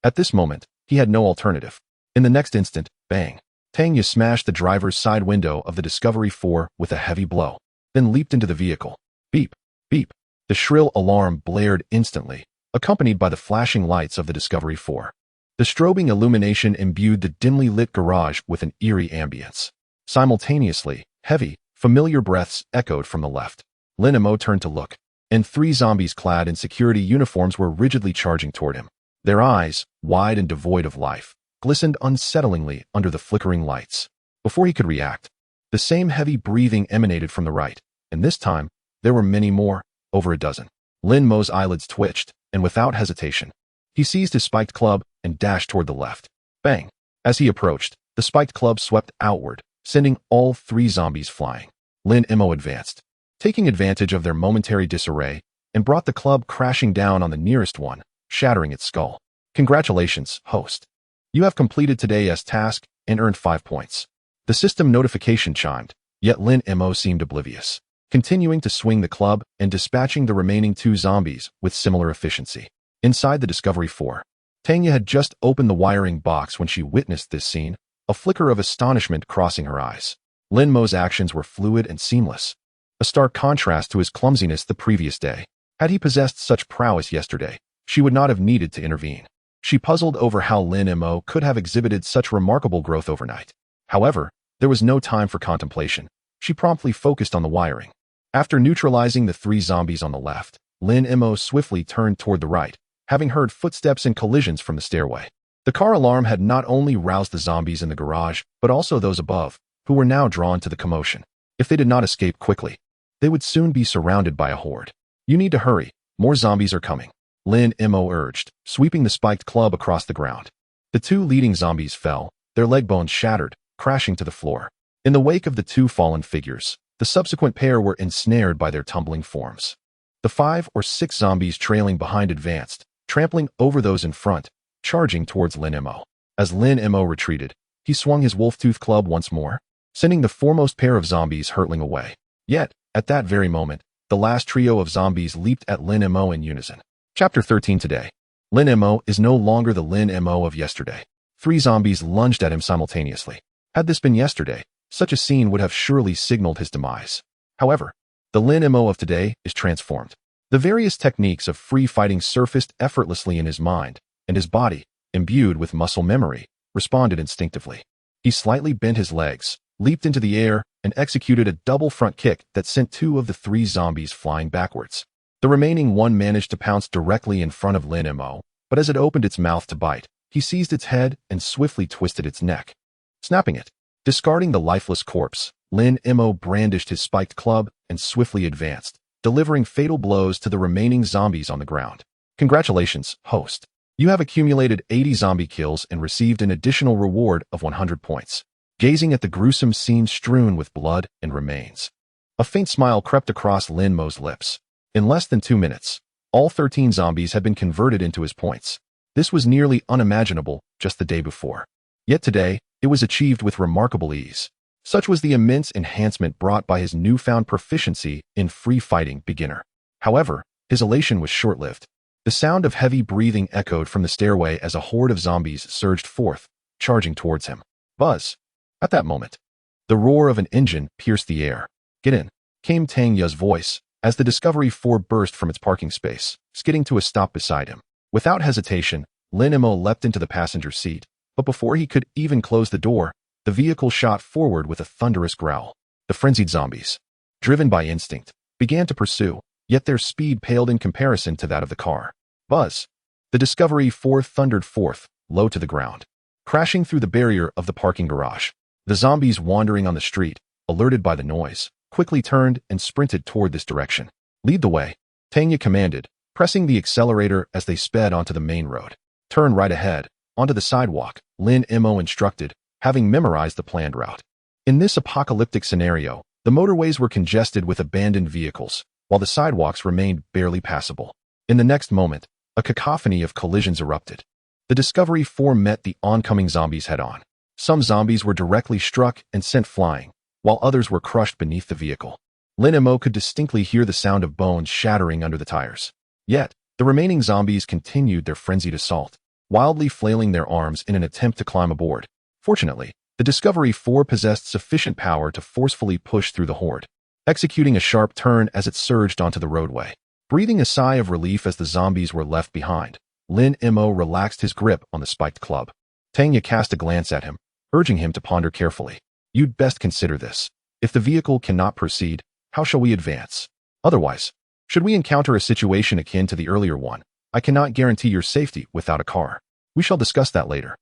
at this moment, he had no alternative. In the next instant, bang. Tanya smashed the driver's side window of the Discovery 4 with a heavy blow, then leaped into the vehicle. Beep, beep. The shrill alarm blared instantly, accompanied by the flashing lights of the Discovery 4. The strobing illumination imbued the dimly lit garage with an eerie ambience. Simultaneously, heavy, familiar breaths echoed from the left. Lin Mo turned to look, and 3 zombies clad in security uniforms were rigidly charging toward him. Their eyes, wide and devoid of life, glistened unsettlingly under the flickering lights. Before he could react, the same heavy breathing emanated from the right, and this time, there were many more, over a dozen. Lin Mo's eyelids twitched, and without hesitation, he seized his spiked club and dashed toward the left. Bang! As he approached, the spiked club swept outward, sending all 3 zombies flying. Lin Mo advanced, taking advantage of their momentary disarray, and brought the club crashing down on the nearest one, shattering its skull. "Congratulations, host. You have completed today's task and earned 5 points." The system notification chimed, yet Lin Mo seemed oblivious, continuing to swing the club and dispatching the remaining 2 zombies with similar efficiency. Inside the Discovery 4, Tanya had just opened the wiring box when she witnessed this scene, a flicker of astonishment crossing her eyes. Lin Mo's actions were fluid and seamless, a stark contrast to his clumsiness the previous day. Had he possessed such prowess yesterday, she would not have needed to intervene. She puzzled over how Lin Mo could have exhibited such remarkable growth overnight. However, there was no time for contemplation. She promptly focused on the wiring. After neutralizing the 3 zombies on the left, Lin Mo swiftly turned toward the right, having heard footsteps and collisions from the stairway. The car alarm had not only roused the zombies in the garage, but also those above, who were now drawn to the commotion. If they did not escape quickly, they would soon be surrounded by a horde. "You need to hurry. More zombies are coming," Lin Mo urged, sweeping the spiked club across the ground. The 2 leading zombies fell, their leg bones shattered, crashing to the floor. In the wake of the 2 fallen figures, the subsequent pair were ensnared by their tumbling forms. The 5 or 6 zombies trailing behind advanced, trampling over those in front, charging towards Lin Mo. As Lin Mo retreated, he swung his wolf-tooth club once more, sending the foremost pair of zombies hurtling away. Yet, at that very moment, the last trio of zombies leaped at Lin Mo in unison. Chapter 13 today. Lin Mo is no longer the Lin Mo of yesterday. 3 zombies lunged at him simultaneously. Had this been yesterday, such a scene would have surely signaled his demise. However, the Lin Mo of today is transformed. The various techniques of free fighting surfaced effortlessly in his mind, and his body, imbued with muscle memory, responded instinctively. He slightly bent his legs, leaped into the air, and executed a double front kick that sent 2 of the 3 zombies flying backwards. The remaining one managed to pounce directly in front of Lin Mo, but as it opened its mouth to bite, he seized its head and swiftly twisted its neck, snapping it. Discarding the lifeless corpse, Lin Mo brandished his spiked club and swiftly advanced, delivering fatal blows to the remaining zombies on the ground. "Congratulations, host. You have accumulated 80 zombie kills and received an additional reward of 100 points." Gazing at the gruesome scene strewn with blood and remains, a faint smile crept across Lin Mo's lips. In less than 2 minutes, all 13 zombies had been converted into his points. This was nearly unimaginable just the day before. Yet today, it was achieved with remarkable ease. Such was the immense enhancement brought by his newfound proficiency in free fighting beginner. However, his elation was short-lived. The sound of heavy breathing echoed from the stairway as a horde of zombies surged forth, charging towards him. Buzz! At that moment, the roar of an engine pierced the air. Get in, came Tang Ya's voice, as the Discovery 4 burst from its parking space, skidding to a stop beside him. Without hesitation, Lin Mo leapt into the passenger seat, but before he could even close the door, the vehicle shot forward with a thunderous growl. The frenzied zombies, driven by instinct, began to pursue, yet their speed paled in comparison to that of the car. Buzz! The Discovery 4 thundered forth, low to the ground, crashing through the barrier of the parking garage. The zombies wandering on the street, alerted by the noise, quickly turned and sprinted toward this direction. Lead the way, Tang Ya commanded, pressing the accelerator as they sped onto the main road. Turn right ahead, onto the sidewalk, Lin Mo instructed, having memorized the planned route. In this apocalyptic scenario, the motorways were congested with abandoned vehicles, while the sidewalks remained barely passable. In the next moment, a cacophony of collisions erupted. The Discovery 4 met the oncoming zombies head-on. Some zombies were directly struck and sent flying, while others were crushed beneath the vehicle. Lin Mo could distinctly hear the sound of bones shattering under the tires. Yet, the remaining zombies continued their frenzied assault, wildly flailing their arms in an attempt to climb aboard. Fortunately, the Discovery 4 possessed sufficient power to forcefully push through the horde, executing a sharp turn as it surged onto the roadway. Breathing a sigh of relief as the zombies were left behind, Lin Mo relaxed his grip on the spiked club. Tang Ya cast a glance at him, urging him to ponder carefully. You'd best consider this. If the vehicle cannot proceed, how shall we advance? Otherwise, should we encounter a situation akin to the earlier one, I cannot guarantee your safety without a car. We shall discuss that later.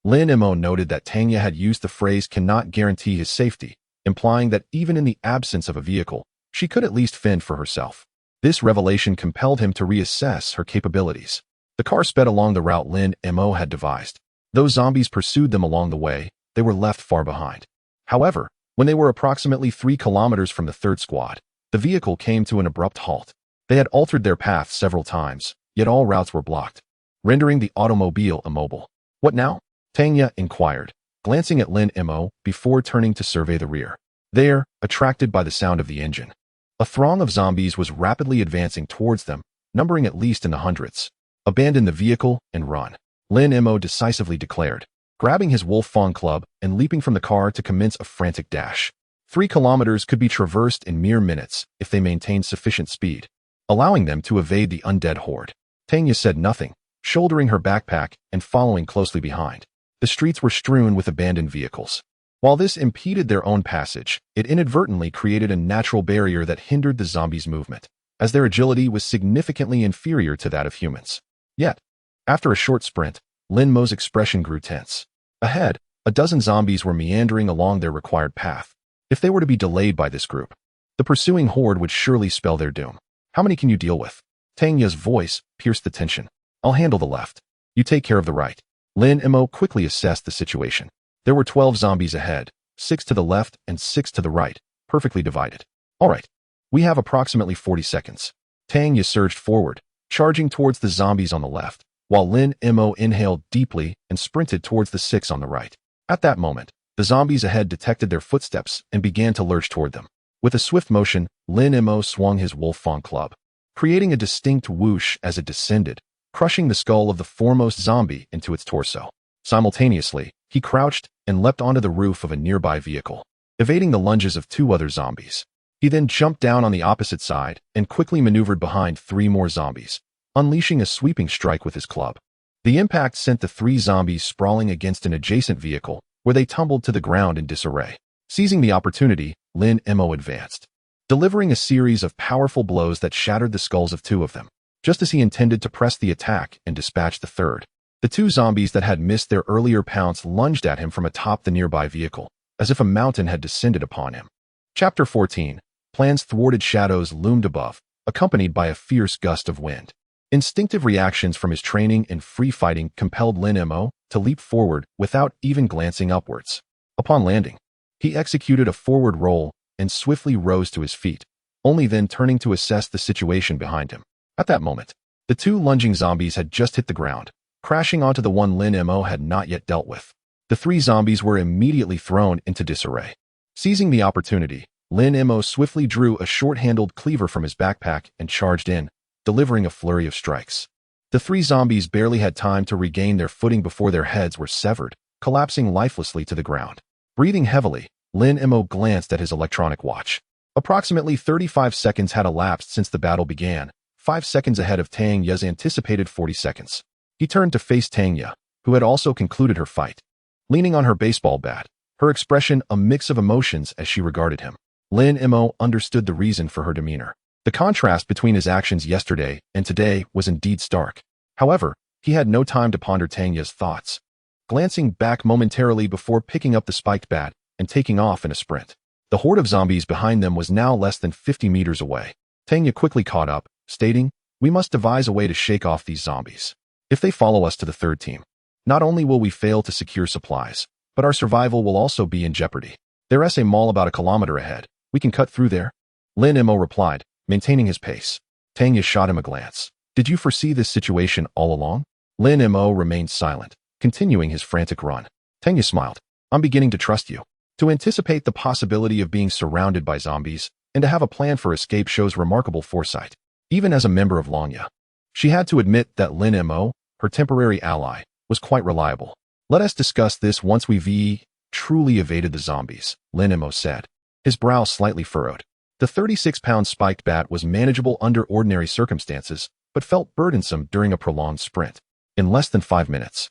Lin Mo noted that Tang Ya had used the phrase cannot guarantee his safety, implying that even in the absence of a vehicle, she could at least fend for herself. This revelation compelled him to reassess her capabilities. The car sped along the route Lin Mo had devised. Though zombies pursued them along the way, they were left far behind. However, when they were approximately 3 kilometers from the third squad, the vehicle came to an abrupt halt. They had altered their path several times, yet all routes were blocked, rendering the automobile immobile. What now? Tang Ya inquired, glancing at Lin Mo before turning to survey the rear. There, attracted by the sound of the engine, a throng of zombies was rapidly advancing towards them, numbering at least in the hundreds. Abandon the vehicle and run, Lin Mo decisively declared, grabbing his Wolf Fang club and leaping from the car to commence a frantic dash. 3 kilometers could be traversed in mere minutes if they maintained sufficient speed, allowing them to evade the undead horde. Tang Ya said nothing, shouldering her backpack and following closely behind. The streets were strewn with abandoned vehicles. While this impeded their own passage, it inadvertently created a natural barrier that hindered the zombies' movement, as their agility was significantly inferior to that of humans. Yet, after a short sprint, Lin Mo's expression grew tense. Ahead, a dozen zombies were meandering along their required path. If they were to be delayed by this group, the pursuing horde would surely spell their doom. How many can you deal with? Tang Ya's voice pierced the tension. I'll handle the left. You take care of the right. Lin Mo quickly assessed the situation. There were 12 zombies ahead, 6 to the left and 6 to the right, perfectly divided. All right, we have approximately 40 seconds. Tang Ya surged forward, charging towards the zombies on the left, while Lin Mo inhaled deeply and sprinted towards the 6 on the right. At that moment, the zombies ahead detected their footsteps and began to lurch toward them. With a swift motion, Lin Mo swung his Wolf Fang club, creating a distinct whoosh as it descended, crushing the skull of the foremost zombie into its torso. Simultaneously, he crouched and leapt onto the roof of a nearby vehicle, evading the lunges of 2 other zombies. He then jumped down on the opposite side and quickly maneuvered behind 3 more zombies, unleashing a sweeping strike with his club. The impact sent the 3 zombies sprawling against an adjacent vehicle, where they tumbled to the ground in disarray. Seizing the opportunity, Lin Mo advanced, delivering a series of powerful blows that shattered the skulls of 2 of them. Just as he intended to press the attack and dispatch the third, the 2 zombies that had missed their earlier pounce lunged at him from atop the nearby vehicle, as if a mountain had descended upon him. Chapter 14. Plan's thwarted shadows loomed above, accompanied by a fierce gust of wind. Instinctive reactions from his training in free fighting compelled Lin Mo to leap forward without even glancing upwards. Upon landing, he executed a forward roll and swiftly rose to his feet, only then turning to assess the situation behind him. At that moment, the 2 lunging zombies had just hit the ground, crashing onto the one Lin Mo had not yet dealt with. The 3 zombies were immediately thrown into disarray. Seizing the opportunity, Lin Mo swiftly drew a short-handled cleaver from his backpack and charged in, delivering a flurry of strikes. The three zombies barely had time to regain their footing before their heads were severed, collapsing lifelessly to the ground. Breathing heavily, Lin Mo glanced at his electronic watch. Approximately 35 seconds had elapsed since the battle began, 5 seconds ahead of Tang Ye's anticipated 40 seconds. He turned to face Tang Ye, who had also concluded her fight. Leaning on her baseball bat, her expression a mix of emotions as she regarded him. Lin Mo understood the reason for her demeanor. The contrast between his actions yesterday and today was indeed stark. However, he had no time to ponder Tang Ye's thoughts. Glancing back momentarily before picking up the spiked bat and taking off in a sprint. The horde of zombies behind them was now less than 50 meters away. Tang Ye quickly caught up, stating, "We must devise a way to shake off these zombies. If they follow us to the third team, not only will we fail to secure supplies, but our survival will also be in jeopardy. There's a mall about a kilometer ahead. We can cut through there." Lin Mo replied, maintaining his pace. Tang Ye shot him a glance. "Did you foresee this situation all along?" Lin Mo remained silent, continuing his frantic run. Tang Ye smiled. "I'm beginning to trust you. To anticipate the possibility of being surrounded by zombies and to have a plan for escape shows remarkable foresight." Even as a member of Lanya, she had to admit that Lin Mo, her temporary ally, was quite reliable. "Let us discuss this once we've truly evaded the zombies," Lin Mo said. His brow slightly furrowed. The 36-pound spiked bat was manageable under ordinary circumstances, but felt burdensome during a prolonged sprint. In less than 5 minutes,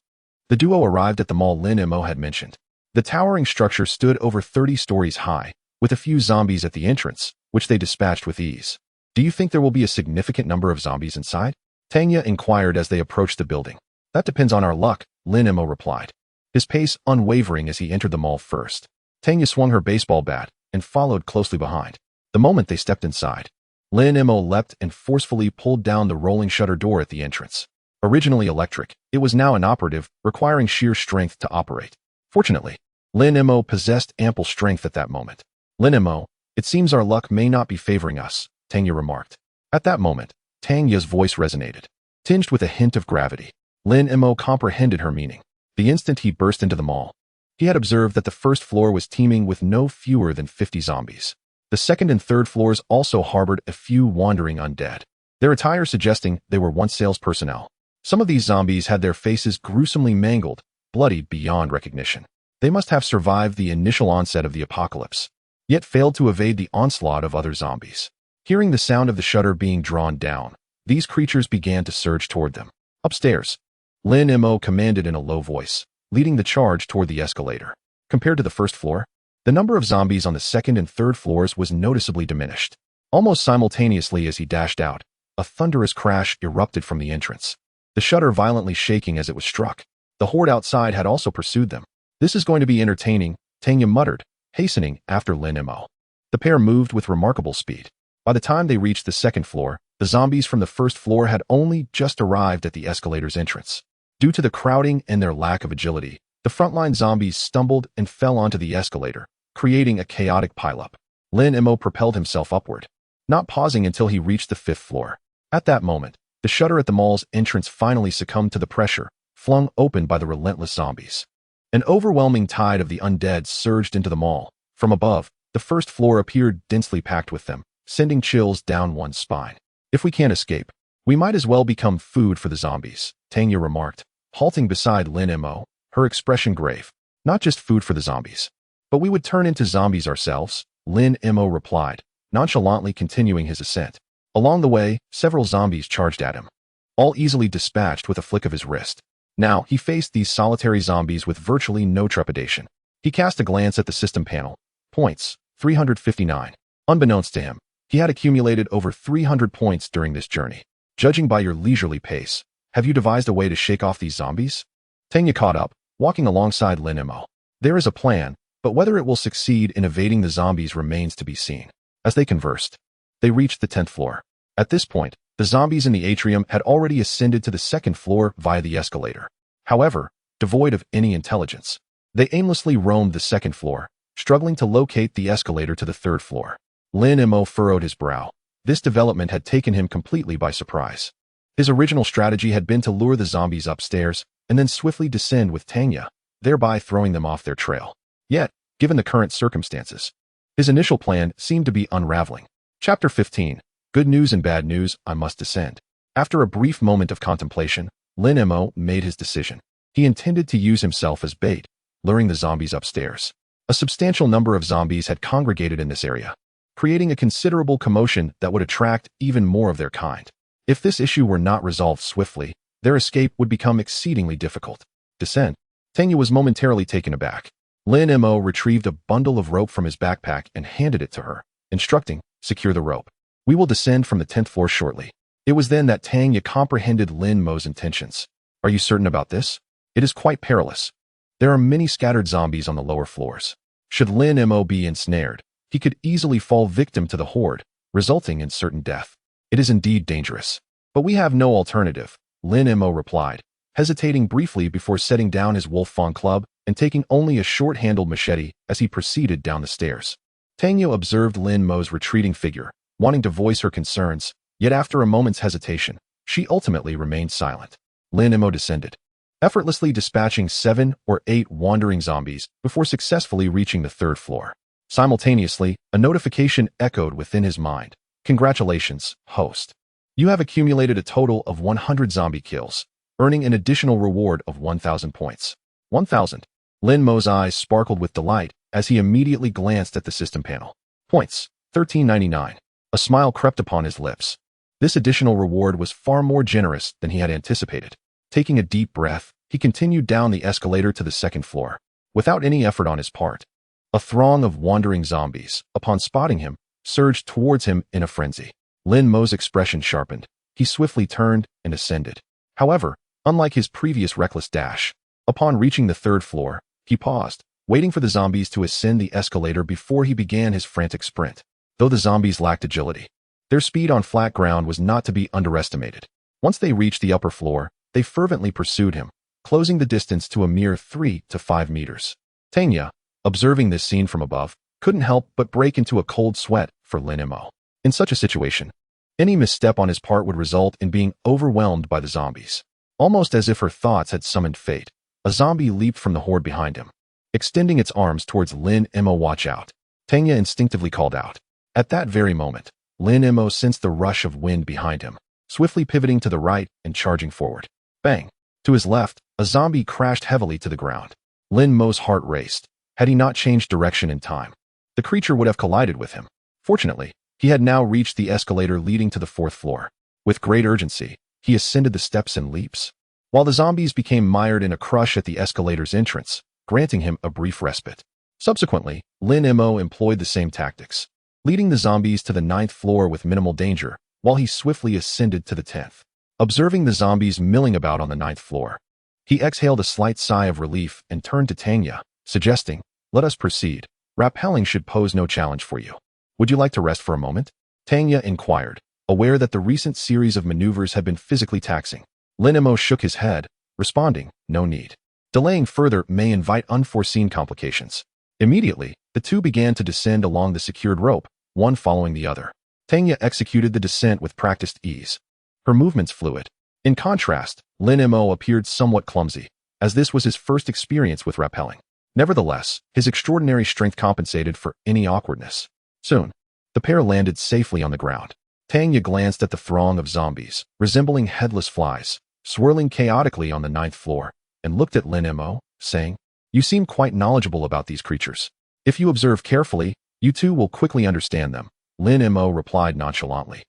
the duo arrived at the mall Lin Mo had mentioned. The towering structure stood over 30 stories high, with a few zombies at the entrance, which they dispatched with ease. "Do you think there will be a significant number of zombies inside?" Tang Ye inquired as they approached the building. "That depends on our luck," Lin Mo replied, his pace unwavering as he entered the mall first. Tang Ye swung her baseball bat and followed closely behind. The moment they stepped inside, Lin Mo leapt and forcefully pulled down the rolling shutter door at the entrance. Originally electric, it was now inoperative, requiring sheer strength to operate. Fortunately, Lin Mo possessed ample strength at that moment. "Lin Mo, it seems our luck may not be favoring us," Tang Ye remarked. At that moment, Tang Ye's voice resonated, tinged with a hint of gravity. Lin Mo comprehended her meaning. The instant he burst into the mall, he had observed that the first floor was teeming with no fewer than 50 zombies. The second and third floors also harbored a few wandering undead, their attire suggesting they were once sales personnel. Some of these zombies had their faces gruesomely mangled, bloodied beyond recognition. They must have survived the initial onset of the apocalypse, yet failed to evade the onslaught of other zombies. Hearing the sound of the shutter being drawn down, these creatures began to surge toward them. "Upstairs," Lin Mo commanded in a low voice, leading the charge toward the escalator. Compared to the first floor, the number of zombies on the second and third floors was noticeably diminished. Almost simultaneously as he dashed out, a thunderous crash erupted from the entrance, the shutter violently shaking as it was struck. The horde outside had also pursued them. "This is going to be entertaining," Tang Ye muttered, hastening after Lin Mo. The pair moved with remarkable speed. By the time they reached the second floor, the zombies from the first floor had only just arrived at the escalator's entrance. Due to the crowding and their lack of agility, the frontline zombies stumbled and fell onto the escalator, creating a chaotic pileup. Lin Mo propelled himself upward, not pausing until he reached the 5th floor. At that moment, the shutter at the mall's entrance finally succumbed to the pressure, flung open by the relentless zombies. An overwhelming tide of the undead surged into the mall. From above, the first floor appeared densely packed with them, sending chills down one's spine. "If we can't escape, we might as well become food for the zombies," Tang Ye remarked, halting beside Lin Mo, her expression grave. "Not just food for the zombies, but we would turn into zombies ourselves," Lin Mo replied, nonchalantly continuing his ascent. Along the way, several zombies charged at him, all easily dispatched with a flick of his wrist. Now, he faced these solitary zombies with virtually no trepidation. He cast a glance at the system panel. Points, 359. Unbeknownst to him, he had accumulated over 300 points during this journey. "Judging by your leisurely pace, have you devised a way to shake off these zombies?" Tang Ye caught up, walking alongside Lin Mo. "There is a plan, but whether it will succeed in evading the zombies remains to be seen." As they conversed, they reached the 10th floor. At this point, the zombies in the atrium had already ascended to the 2nd floor via the escalator. However, devoid of any intelligence, they aimlessly roamed the 2nd floor, struggling to locate the escalator to the 3rd floor. Lin Mo furrowed his brow. This development had taken him completely by surprise. His original strategy had been to lure the zombies upstairs and then swiftly descend with Tang Ye, thereby throwing them off their trail. Yet, given the current circumstances, his initial plan seemed to be unraveling. Chapter 15. Good news and bad news, I must descend. After a brief moment of contemplation, Lin Mo made his decision. He intended to use himself as bait, luring the zombies upstairs. A substantial number of zombies had congregated in this area, creating a considerable commotion that would attract even more of their kind. If this issue were not resolved swiftly, their escape would become exceedingly difficult. Descent. Tanya was momentarily taken aback. Lin Mo retrieved a bundle of rope from his backpack and handed it to her, instructing, secure the rope. We will descend from the 10th floor shortly. It was then that Tanya comprehended Lin Mo's intentions. Are you certain about this? It is quite perilous. There are many scattered zombies on the lower floors. Should Lin Mo be ensnared, he could easily fall victim to the horde, resulting in certain death. It is indeed dangerous. But we have no alternative, Lin Mo replied, hesitating briefly before setting down his wolf fawn club and taking only a short-handled machete as he proceeded down the stairs. Tanya observed Lin Mo's retreating figure, wanting to voice her concerns, yet after a moment's hesitation, she ultimately remained silent. Lin Mo descended, effortlessly dispatching 7 or 8 wandering zombies before successfully reaching the 3rd floor. Simultaneously, a notification echoed within his mind. Congratulations, host. You have accumulated a total of 100 zombie kills, earning an additional reward of 1,000 points. 1,000. Lin Mo's eyes sparkled with delight as he immediately glanced at the system panel. Points, 1399. A smile crept upon his lips. This additional reward was far more generous than he had anticipated. Taking a deep breath, he continued down the escalator to the 2nd floor. Without any effort on his part, a throng of wandering zombies, upon spotting him, surged towards him in a frenzy. Lin Mo's expression sharpened. He swiftly turned and ascended. However, unlike his previous reckless dash, upon reaching the 3rd floor, he paused, waiting for the zombies to ascend the escalator before he began his frantic sprint. Though the zombies lacked agility, their speed on flat ground was not to be underestimated. Once they reached the upper floor, they fervently pursued him, closing the distance to a mere 3 to 5 meters. Tanya, observing this scene from above, couldn't help but break into a cold sweat for Lin Mo. In such a situation, any misstep on his part would result in being overwhelmed by the zombies. Almost as if her thoughts had summoned fate, a zombie leaped from the horde behind him. Extending its arms towards Lin Mo. Watch out. Tanya instinctively called out. At that very moment, Lin Mo sensed the rush of wind behind him, swiftly pivoting to the right and charging forward. Bang! To his left, a zombie crashed heavily to the ground. Lin Mo's heart raced. Had he not changed direction in time, the creature would have collided with him. Fortunately, he had now reached the escalator leading to the 4th floor. With great urgency, he ascended the steps in leaps, while the zombies became mired in a crush at the escalator's entrance, granting him a brief respite. Subsequently, Lin Mo employed the same tactics, leading the zombies to the 9th floor with minimal danger, while he swiftly ascended to the 10th. Observing the zombies milling about on the 9th floor, he exhaled a slight sigh of relief and turned to Tanya, suggesting, "Let us proceed. Rappelling should pose no challenge for you. Would you like to rest for a moment?" Tanya inquired, aware that the recent series of maneuvers had been physically taxing. Lin Mo shook his head, responding, "No need. Delaying further may invite unforeseen complications." Immediately, the two began to descend along the secured rope, one following the other. Tanya executed the descent with practiced ease, her movements fluid. In contrast, Lin Mo appeared somewhat clumsy, as this was his first experience with rappelling. Nevertheless, his extraordinary strength compensated for any awkwardness. Soon, the pair landed safely on the ground. Tanya glanced at the throng of zombies, resembling headless flies, swirling chaotically on the 9th floor, and looked at Lin Mo, saying, "You seem quite knowledgeable about these creatures. If you observe carefully, you too will quickly understand them," Lin Mo replied nonchalantly,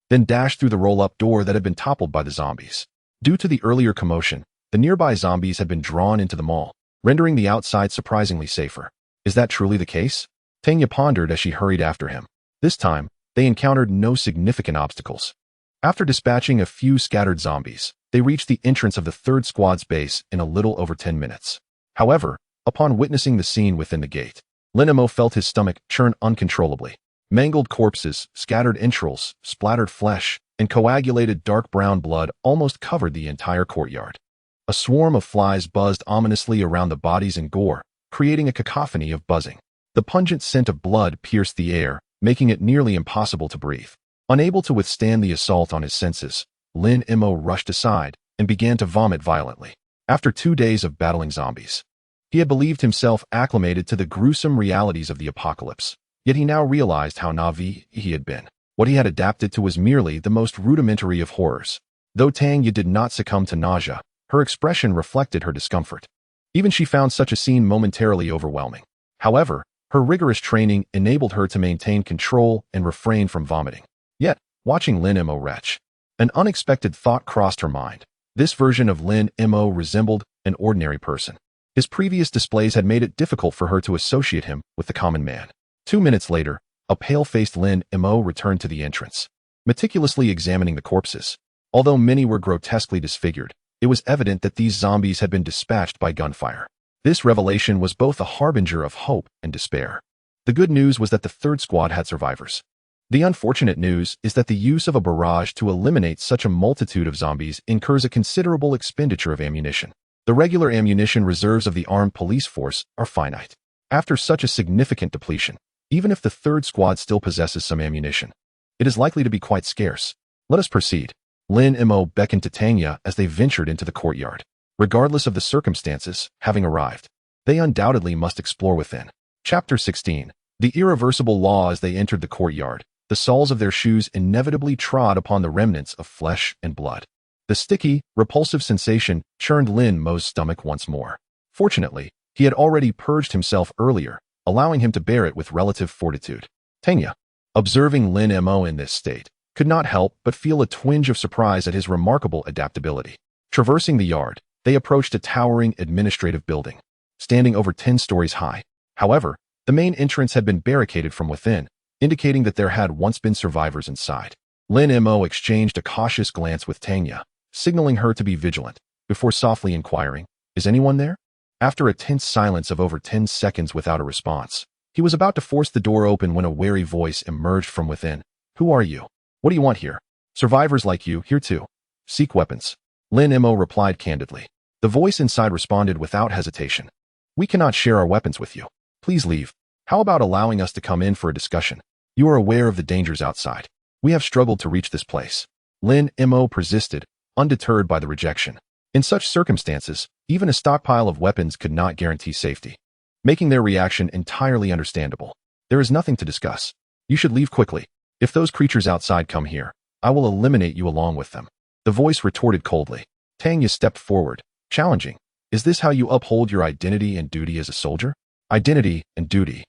then dashed through the roll-up door that had been toppled by the zombies. Due to the earlier commotion, the nearby zombies had been drawn into the mall, rendering the outside surprisingly safer. Is that truly the case? Tanya pondered as she hurried after him. This time, they encountered no significant obstacles. After dispatching a few scattered zombies, they reached the entrance of the 3rd squad's base in a little over 10 minutes. However, upon witnessing the scene within the gate, Lin Mo felt his stomach churn uncontrollably. Mangled corpses, scattered entrails, splattered flesh, and coagulated dark brown blood almost covered the entire courtyard. A swarm of flies buzzed ominously around the bodies and gore, creating a cacophony of buzzing. The pungent scent of blood pierced the air, making it nearly impossible to breathe. Unable to withstand the assault on his senses, Lin Mo rushed aside and began to vomit violently. After 2 days of battling zombies, he had believed himself acclimated to the gruesome realities of the apocalypse, yet he now realized how naive he had been. What he had adapted to was merely the most rudimentary of horrors. Though Tanya did not succumb to nausea, her expression reflected her discomfort. Even she found such a scene momentarily overwhelming. However, her rigorous training enabled her to maintain control and refrain from vomiting. Yet, watching Lin Mo retch, an unexpected thought crossed her mind. This version of Lin Mo resembled an ordinary person. His previous displays had made it difficult for her to associate him with the common man. 2 minutes later, a pale-faced Lin Mo returned to the entrance, meticulously examining the corpses. Although many were grotesquely disfigured, it was evident that these zombies had been dispatched by gunfire. This revelation was both a harbinger of hope and despair. The good news was that the third squad had survivors. The unfortunate news is that the use of a barrage to eliminate such a multitude of zombies incurs a considerable expenditure of ammunition. The regular ammunition reserves of the armed police force are finite. After such a significant depletion, even if the third squad still possesses some ammunition, it is likely to be quite scarce. Let us proceed. Lin Mo beckoned to Tanya as they ventured into the courtyard. Regardless of the circumstances, having arrived, they undoubtedly must explore within. Chapter 16. The irreversible law. As they entered the courtyard, the soles of their shoes inevitably trod upon the remnants of flesh and blood. The sticky, repulsive sensation churned Lin Mo's stomach once more. Fortunately, he had already purged himself earlier, allowing him to bear it with relative fortitude. Tanya, observing Lin Mo in this state, could not help but feel a twinge of surprise at his remarkable adaptability. Traversing the yard, they approached a towering administrative building, standing over 10 stories high. However, the main entrance had been barricaded from within, indicating that there had once been survivors inside. Lin Mo exchanged a cautious glance with Tanya, signaling her to be vigilant, before softly inquiring, "Is anyone there?" After a tense silence of over 10 seconds without a response, he was about to force the door open when a wary voice emerged from within. "Who are you? What do you want here?" "Survivors like you, here too. Seek weapons." Lin Mo replied candidly. The voice inside responded without hesitation. "We cannot share our weapons with you. Please leave. How about allowing us to come in for a discussion? You are aware of the dangers outside. We have struggled to reach this place." Lin Mo persisted, undeterred by the rejection. In such circumstances, even a stockpile of weapons could not guarantee safety, making their reaction entirely understandable. "There is nothing to discuss. You should leave quickly. If those creatures outside come here, I will eliminate you along with them." The voice retorted coldly. Tanya stepped forward, challenging, "Is this how you uphold your identity and duty as a soldier?" Identity and duty.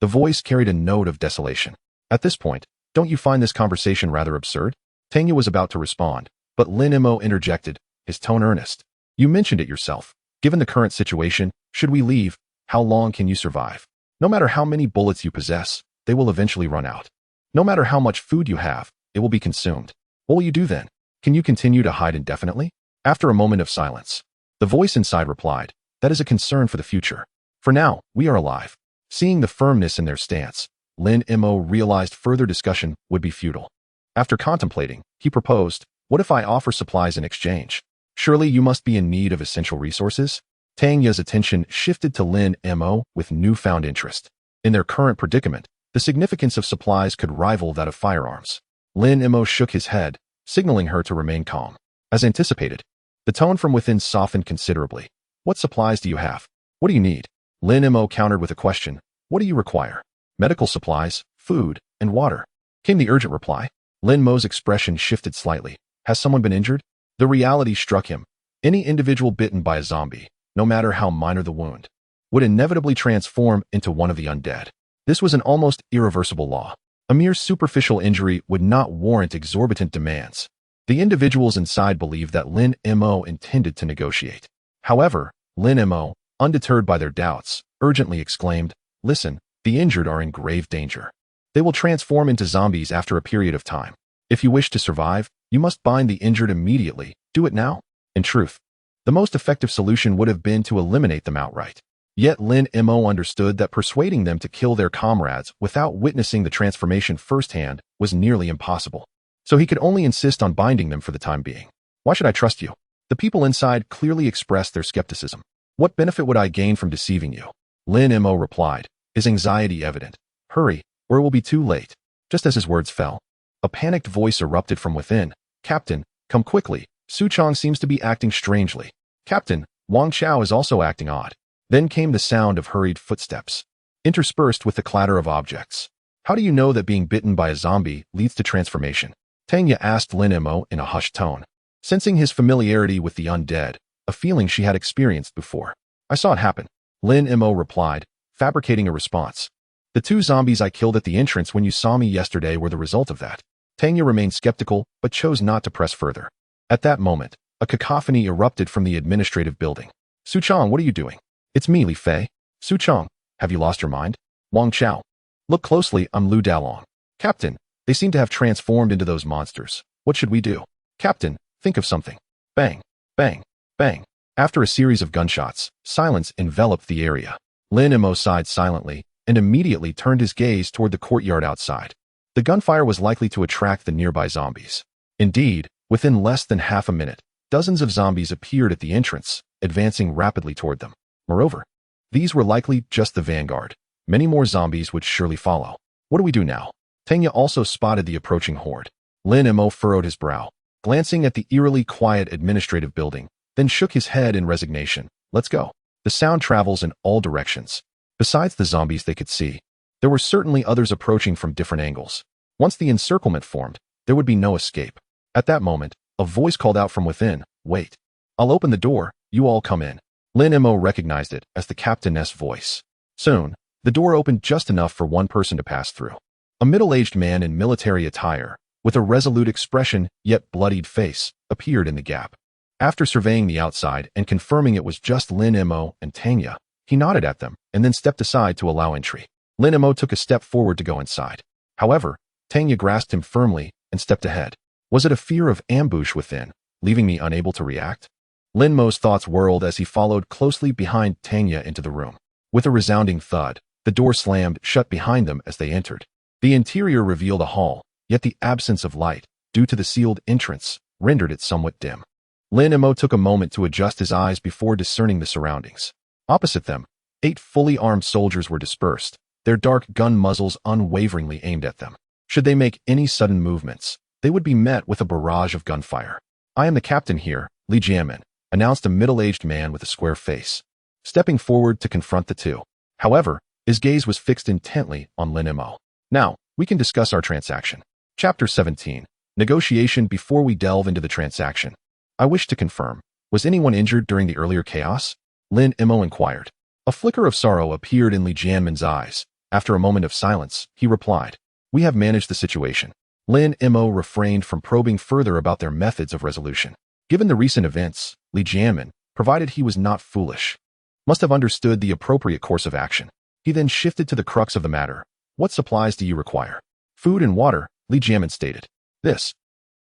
The voice carried a note of desolation. At this point, don't you find this conversation rather absurd? Tanya was about to respond, but Lin Mo interjected, his tone earnest. "You mentioned it yourself. Given the current situation, should we leave, how long can you survive? No matter how many bullets you possess, they will eventually run out. No matter how much food you have, it will be consumed. What will you do then? Can you continue to hide indefinitely?" After a moment of silence, the voice inside replied, "That is a concern for the future. For now, we are alive." Seeing the firmness in their stance, Lin Mo realized further discussion would be futile. After contemplating, he proposed, "What if I offer supplies in exchange? Surely you must be in need of essential resources?" Tanya's attention shifted to Lin Mo with newfound interest. In their current predicament, the significance of supplies could rival that of firearms. Lin Mo shook his head, signaling her to remain calm. As anticipated, the tone from within softened considerably. "What supplies do you have? What do you need?" Lin Mo countered with a question. "What do you require?" "Medical supplies, food, and water," came the urgent reply. Lin Mo's expression shifted slightly. "Has someone been injured?" The reality struck him. Any individual bitten by a zombie, no matter how minor the wound, would inevitably transform into one of the undead. This was an almost irreversible law. A mere superficial injury would not warrant exorbitant demands. The individuals inside believed that Lin Mo intended to negotiate. However, Lin Mo, undeterred by their doubts, urgently exclaimed, "Listen, the injured are in grave danger. They will transform into zombies after a period of time. If you wish to survive, you must bind the injured immediately. Do it now." In truth, the most effective solution would have been to eliminate them outright. Yet Lin Mo understood that persuading them to kill their comrades without witnessing the transformation firsthand was nearly impossible. So he could only insist on binding them for the time being. "Why should I trust you?" The people inside clearly expressed their skepticism. "What benefit would I gain from deceiving you?" Lin Mo replied, his anxiety evident. "Hurry, or it will be too late." Just as his words fell, a panicked voice erupted from within. "Captain, come quickly. Su Chong seems to be acting strangely. Captain, Wang Chao is also acting odd." Then came the sound of hurried footsteps, interspersed with the clatter of objects. "How do you know that being bitten by a zombie leads to transformation?" Tanya asked Lin Mo in a hushed tone. sensing his familiarity with the undead, a feeling she had experienced before. I saw it happen, Lin Mo replied, fabricating a response. The 2 zombies I killed at the entrance when you saw me yesterday were the result of that. Tanya remained skeptical, but chose not to press further. At that moment, a cacophony erupted from the administrative building. Suchong, what are you doing? It's me, Li Fei. Suchong, have you lost your mind? Wang Chao. Look closely, I'm Lu Dalong. Captain, they seem to have transformed into those monsters. What should we do? Captain, think of something. Bang, bang, bang. After a series of gunshots, silence enveloped the area. Lin Mo sighed silently and immediately turned his gaze toward the courtyard outside. The gunfire was likely to attract the nearby zombies. Indeed, within less than half a minute, dozens of zombies appeared at the entrance, advancing rapidly toward them. Moreover, these were likely just the vanguard. Many more zombies would surely follow. What do we do now? Tanya also spotted the approaching horde. Lin Mo furrowed his brow, glancing at the eerily quiet administrative building, then shook his head in resignation. Let's go. The sound travels in all directions. Besides the zombies they could see, there were certainly others approaching from different angles. Once the encirclement formed, there would be no escape. At that moment, a voice called out from within, "Wait. I'll open the door, you all come in." Lin Mo recognized it as the captain's voice. Soon, the door opened just enough for one person to pass through. A middle-aged man in military attire, with a resolute expression yet bloodied face, appeared in the gap. After surveying the outside and confirming it was just Lin Mo and Tanya, he nodded at them and then stepped aside to allow entry. Lin Mo took a step forward to go inside. However, Tanya grasped him firmly and stepped ahead. Was it a fear of ambush within, leaving me unable to react? Lin Mo's thoughts whirled as he followed closely behind Tanya into the room. With a resounding thud, the door slammed shut behind them as they entered. The interior revealed a hall, yet the absence of light, due to the sealed entrance, rendered it somewhat dim. Lin Mo took a moment to adjust his eyes before discerning the surroundings. Opposite them, 8 fully armed soldiers were dispersed, their dark gun muzzles unwaveringly aimed at them. Should they make any sudden movements, they would be met with a barrage of gunfire. "I am the captain here, Li Jianmin," announced a middle-aged man with a square face, stepping forward to confront the 2. However, his gaze was fixed intently on Lin Mo. "Now, we can discuss our transaction." Chapter 17. Negotiation. Before we delve into the transaction, I wish to confirm, was anyone injured during the earlier chaos? Lin Mo inquired. A flicker of sorrow appeared in Li Jianmin's eyes. After a moment of silence, he replied, "We have managed the situation." Lin Mo refrained from probing further about their methods of resolution. Given the recent events, Li Jianmin, provided he was not foolish, must have understood the appropriate course of action. He then shifted to the crux of the matter. "What supplies do you require?" "Food and water," Li Jianmin stated. "This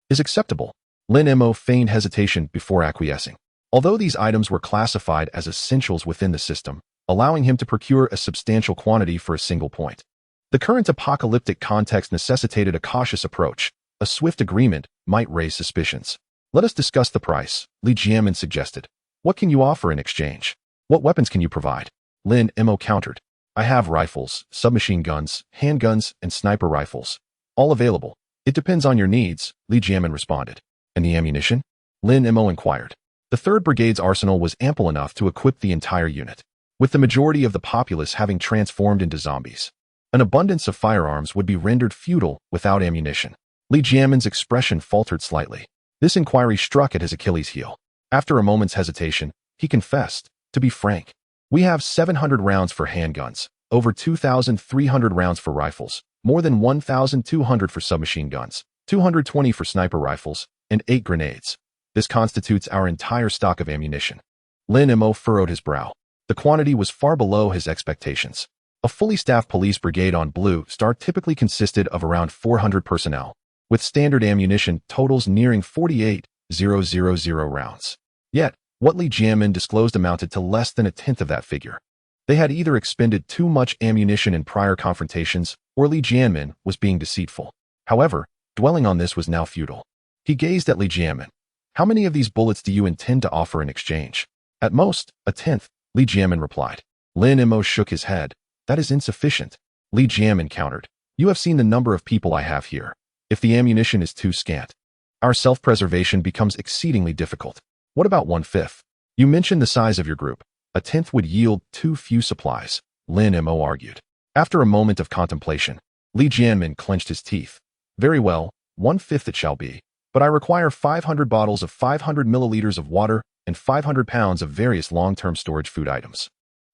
is acceptable." Lin Mo feigned hesitation before acquiescing. Although these items were classified as essentials within the system, allowing him to procure a substantial quantity for a single point. The current apocalyptic context necessitated a cautious approach. A swift agreement might raise suspicions. "Let us discuss the price," Li Jianmin suggested. "What can you offer in exchange? What weapons can you provide?" Lin Mo countered. "I have rifles, submachine guns, handguns, and sniper rifles. All available. It depends on your needs," Li Jianmin responded. "And the ammunition?" Lin Mo inquired. The 3rd Brigade's arsenal was ample enough to equip the entire unit, with the majority of the populace having transformed into zombies. An abundance of firearms would be rendered futile without ammunition. Li Jianmin's expression faltered slightly. This inquiry struck at his Achilles heel. After a moment's hesitation, he confessed, "To be frank, we have 700 rounds for handguns, over 2,300 rounds for rifles, more than 1,200 for submachine guns, 220 for sniper rifles, and 8 grenades. This constitutes our entire stock of ammunition." Lin Mo furrowed his brow. The quantity was far below his expectations. A fully staffed police brigade on Blue Star typically consisted of around 400 personnel, with standard ammunition totals nearing 48,000 rounds. Yet, what Li Jianmin disclosed amounted to less than a tenth of that figure. They had either expended too much ammunition in prior confrontations, or Li Jianmin was being deceitful. However, dwelling on this was now futile. He gazed at Li Jianmin. "How many of these bullets do you intend to offer in exchange?" "At most, a tenth," Li Jianmin replied. Lin Mo shook his head. "That is insufficient," Li Jianmin countered. "You have seen the number of people I have here. If the ammunition is too scant, our self-preservation becomes exceedingly difficult. What about 1/5? You mentioned the size of your group. A tenth would yield too few supplies," Lin Mo argued. After a moment of contemplation, Li Jianmin clenched his teeth. "Very well, 1/5 it shall be, but I require 500 bottles of 500 milliliters of water and 500 pounds of various long-term storage food items.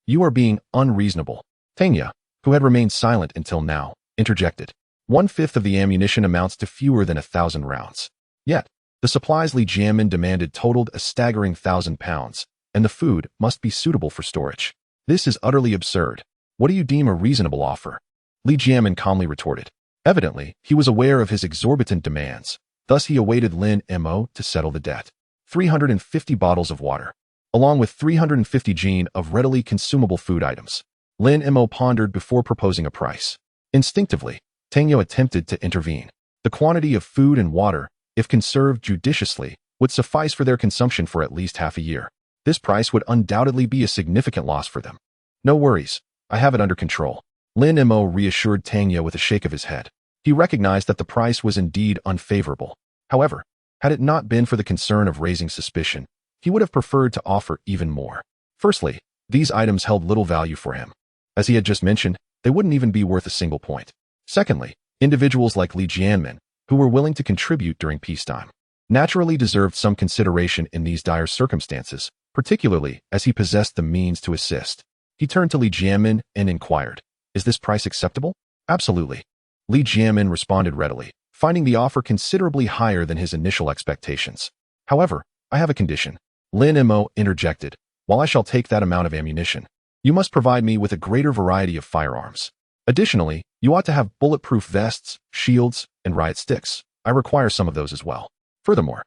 You are being unreasonable. Tanya, who had remained silent until now, interjected. 1/5 of the ammunition amounts to fewer than 1,000 rounds. Yet, the supplies Li Jianmin demanded totaled a staggering 1,000 pounds, and the food must be suitable for storage. This is utterly absurd. What do you deem a reasonable offer? Li Jianmin calmly retorted. Evidently, he was aware of his exorbitant demands. Thus he awaited Lin Mo to settle the debt. 350 bottles of water, along with 350 jin of readily consumable food items. Lin Mo pondered before proposing a price. Instinctively, Tangyo attempted to intervene. The quantity of food and water, if conserved judiciously, would suffice for their consumption for at least half a year. This price would undoubtedly be a significant loss for them. No worries, I have it under control. Lin Mo reassured Tangyo with a shake of his head. He recognized that the price was indeed unfavorable. However, had it not been for the concern of raising suspicion, he would have preferred to offer even more. Firstly, these items held little value for him. As he had just mentioned, they wouldn't even be worth a single point. Secondly, individuals like Li Jianmin, who were willing to contribute during peacetime, naturally deserved some consideration in these dire circumstances, particularly as he possessed the means to assist. He turned to Li Jianmin and inquired, "Is this price acceptable?" "Absolutely." Li Jianmin responded readily, finding the offer considerably higher than his initial expectations. "However, I have a condition." Lin Mo interjected, "While I shall take that amount of ammunition, you must provide me with a greater variety of firearms. Additionally, you ought to have bulletproof vests, shields, and riot sticks. I require some of those as well. Furthermore,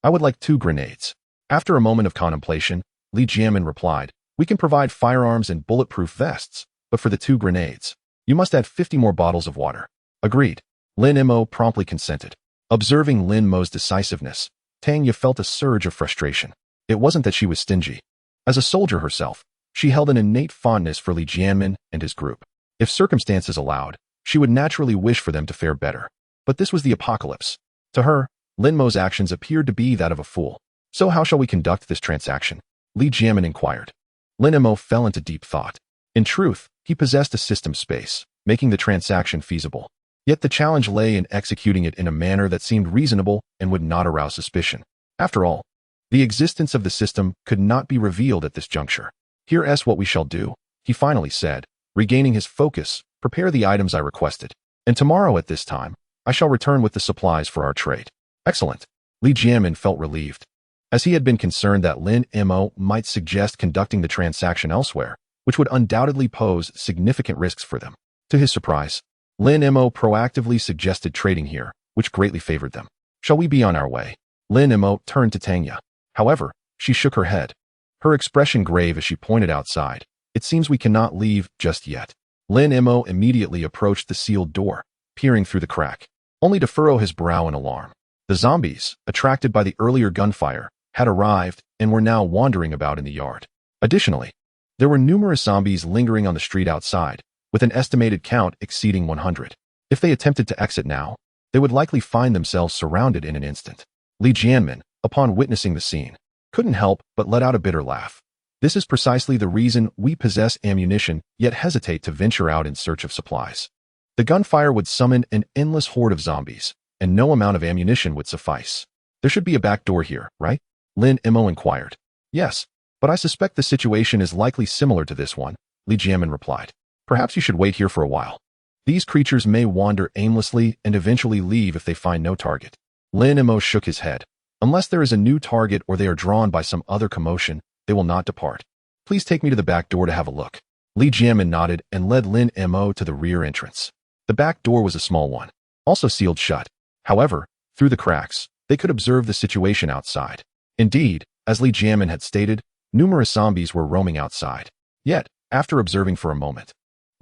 I would like 2 grenades." After a moment of contemplation, Li Jianmin replied, "We can provide firearms and bulletproof vests, but for the 2 grenades, you must add 50 more bottles of water." "Agreed." Lin Mo promptly consented. Observing Lin Mo's decisiveness, Tanya felt a surge of frustration. It wasn't that she was stingy. As a soldier herself, she held an innate fondness for Li Jianmin and his group. If circumstances allowed, she would naturally wish for them to fare better. But this was the apocalypse. To her, Lin Mo's actions appeared to be that of a fool. "So how shall we conduct this transaction?" Li Jianmin inquired. Lin Mo fell into deep thought. In truth, he possessed a system space, making the transaction feasible. Yet the challenge lay in executing it in a manner that seemed reasonable and would not arouse suspicion. After all, the existence of the system could not be revealed at this juncture. "Here's what we shall do," he finally said, regaining his focus. "Prepare the items I requested, and tomorrow at this time, I shall return with the supplies for our trade." "Excellent." Li Jianmin felt relieved, as he had been concerned that Lin Mo might suggest conducting the transaction elsewhere, which would undoubtedly pose significant risks for them. To his surprise, Lin Mo proactively suggested trading here, which greatly favored them. "Shall we be on our way?" Lin Mo turned to Tanya. However, she shook her head, her expression grave as she pointed outside. "It seems we cannot leave just yet." Lin Mo immediately approached the sealed door, peering through the crack, only to furrow his brow in alarm. The zombies, attracted by the earlier gunfire, had arrived and were now wandering about in the yard. Additionally, there were numerous zombies lingering on the street outside, with an estimated count exceeding 100. If they attempted to exit now, they would likely find themselves surrounded in an instant. Li Jianmin, upon witnessing the scene, couldn't help but let out a bitter laugh. "This is precisely the reason we possess ammunition yet hesitate to venture out in search of supplies. The gunfire would summon an endless horde of zombies, and no amount of ammunition would suffice." "There should be a back door here, right?" Lin Mo inquired. "Yes, but I suspect the situation is likely similar to this one," Li Jianmin replied. "Perhaps you should wait here for a while. These creatures may wander aimlessly and eventually leave if they find no target." Lin Mo shook his head. "Unless there is a new target or they are drawn by some other commotion, they will not depart. Please take me to the back door to have a look." Li Jianmin nodded and led Lin Mo to the rear entrance. The back door was a small one, also sealed shut. However, through the cracks, they could observe the situation outside. Indeed, as Li Jianmin had stated, numerous zombies were roaming outside. Yet, after observing for a moment,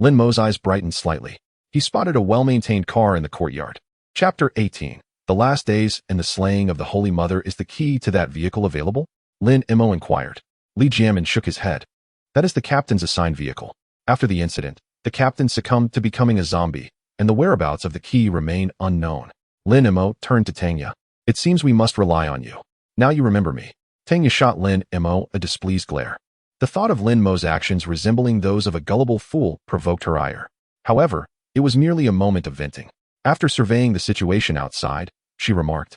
Lin Mo's eyes brightened slightly. He spotted a well-maintained car in the courtyard. Chapter 18. The last days and the slaying of the Holy Mother is the key to that vehicle available? Lin Mo inquired. Li Jianmin shook his head. "That is the captain's assigned vehicle. After the incident, the captain succumbed to becoming a zombie, and the whereabouts of the key remain unknown." Lin Mo turned to Tanya. "It seems we must rely on you. Now you remember me." Tanya shot Lin Mo a displeased glare. The thought of Lin Mo's actions resembling those of a gullible fool provoked her ire. However, it was merely a moment of venting. After surveying the situation outside, she remarked,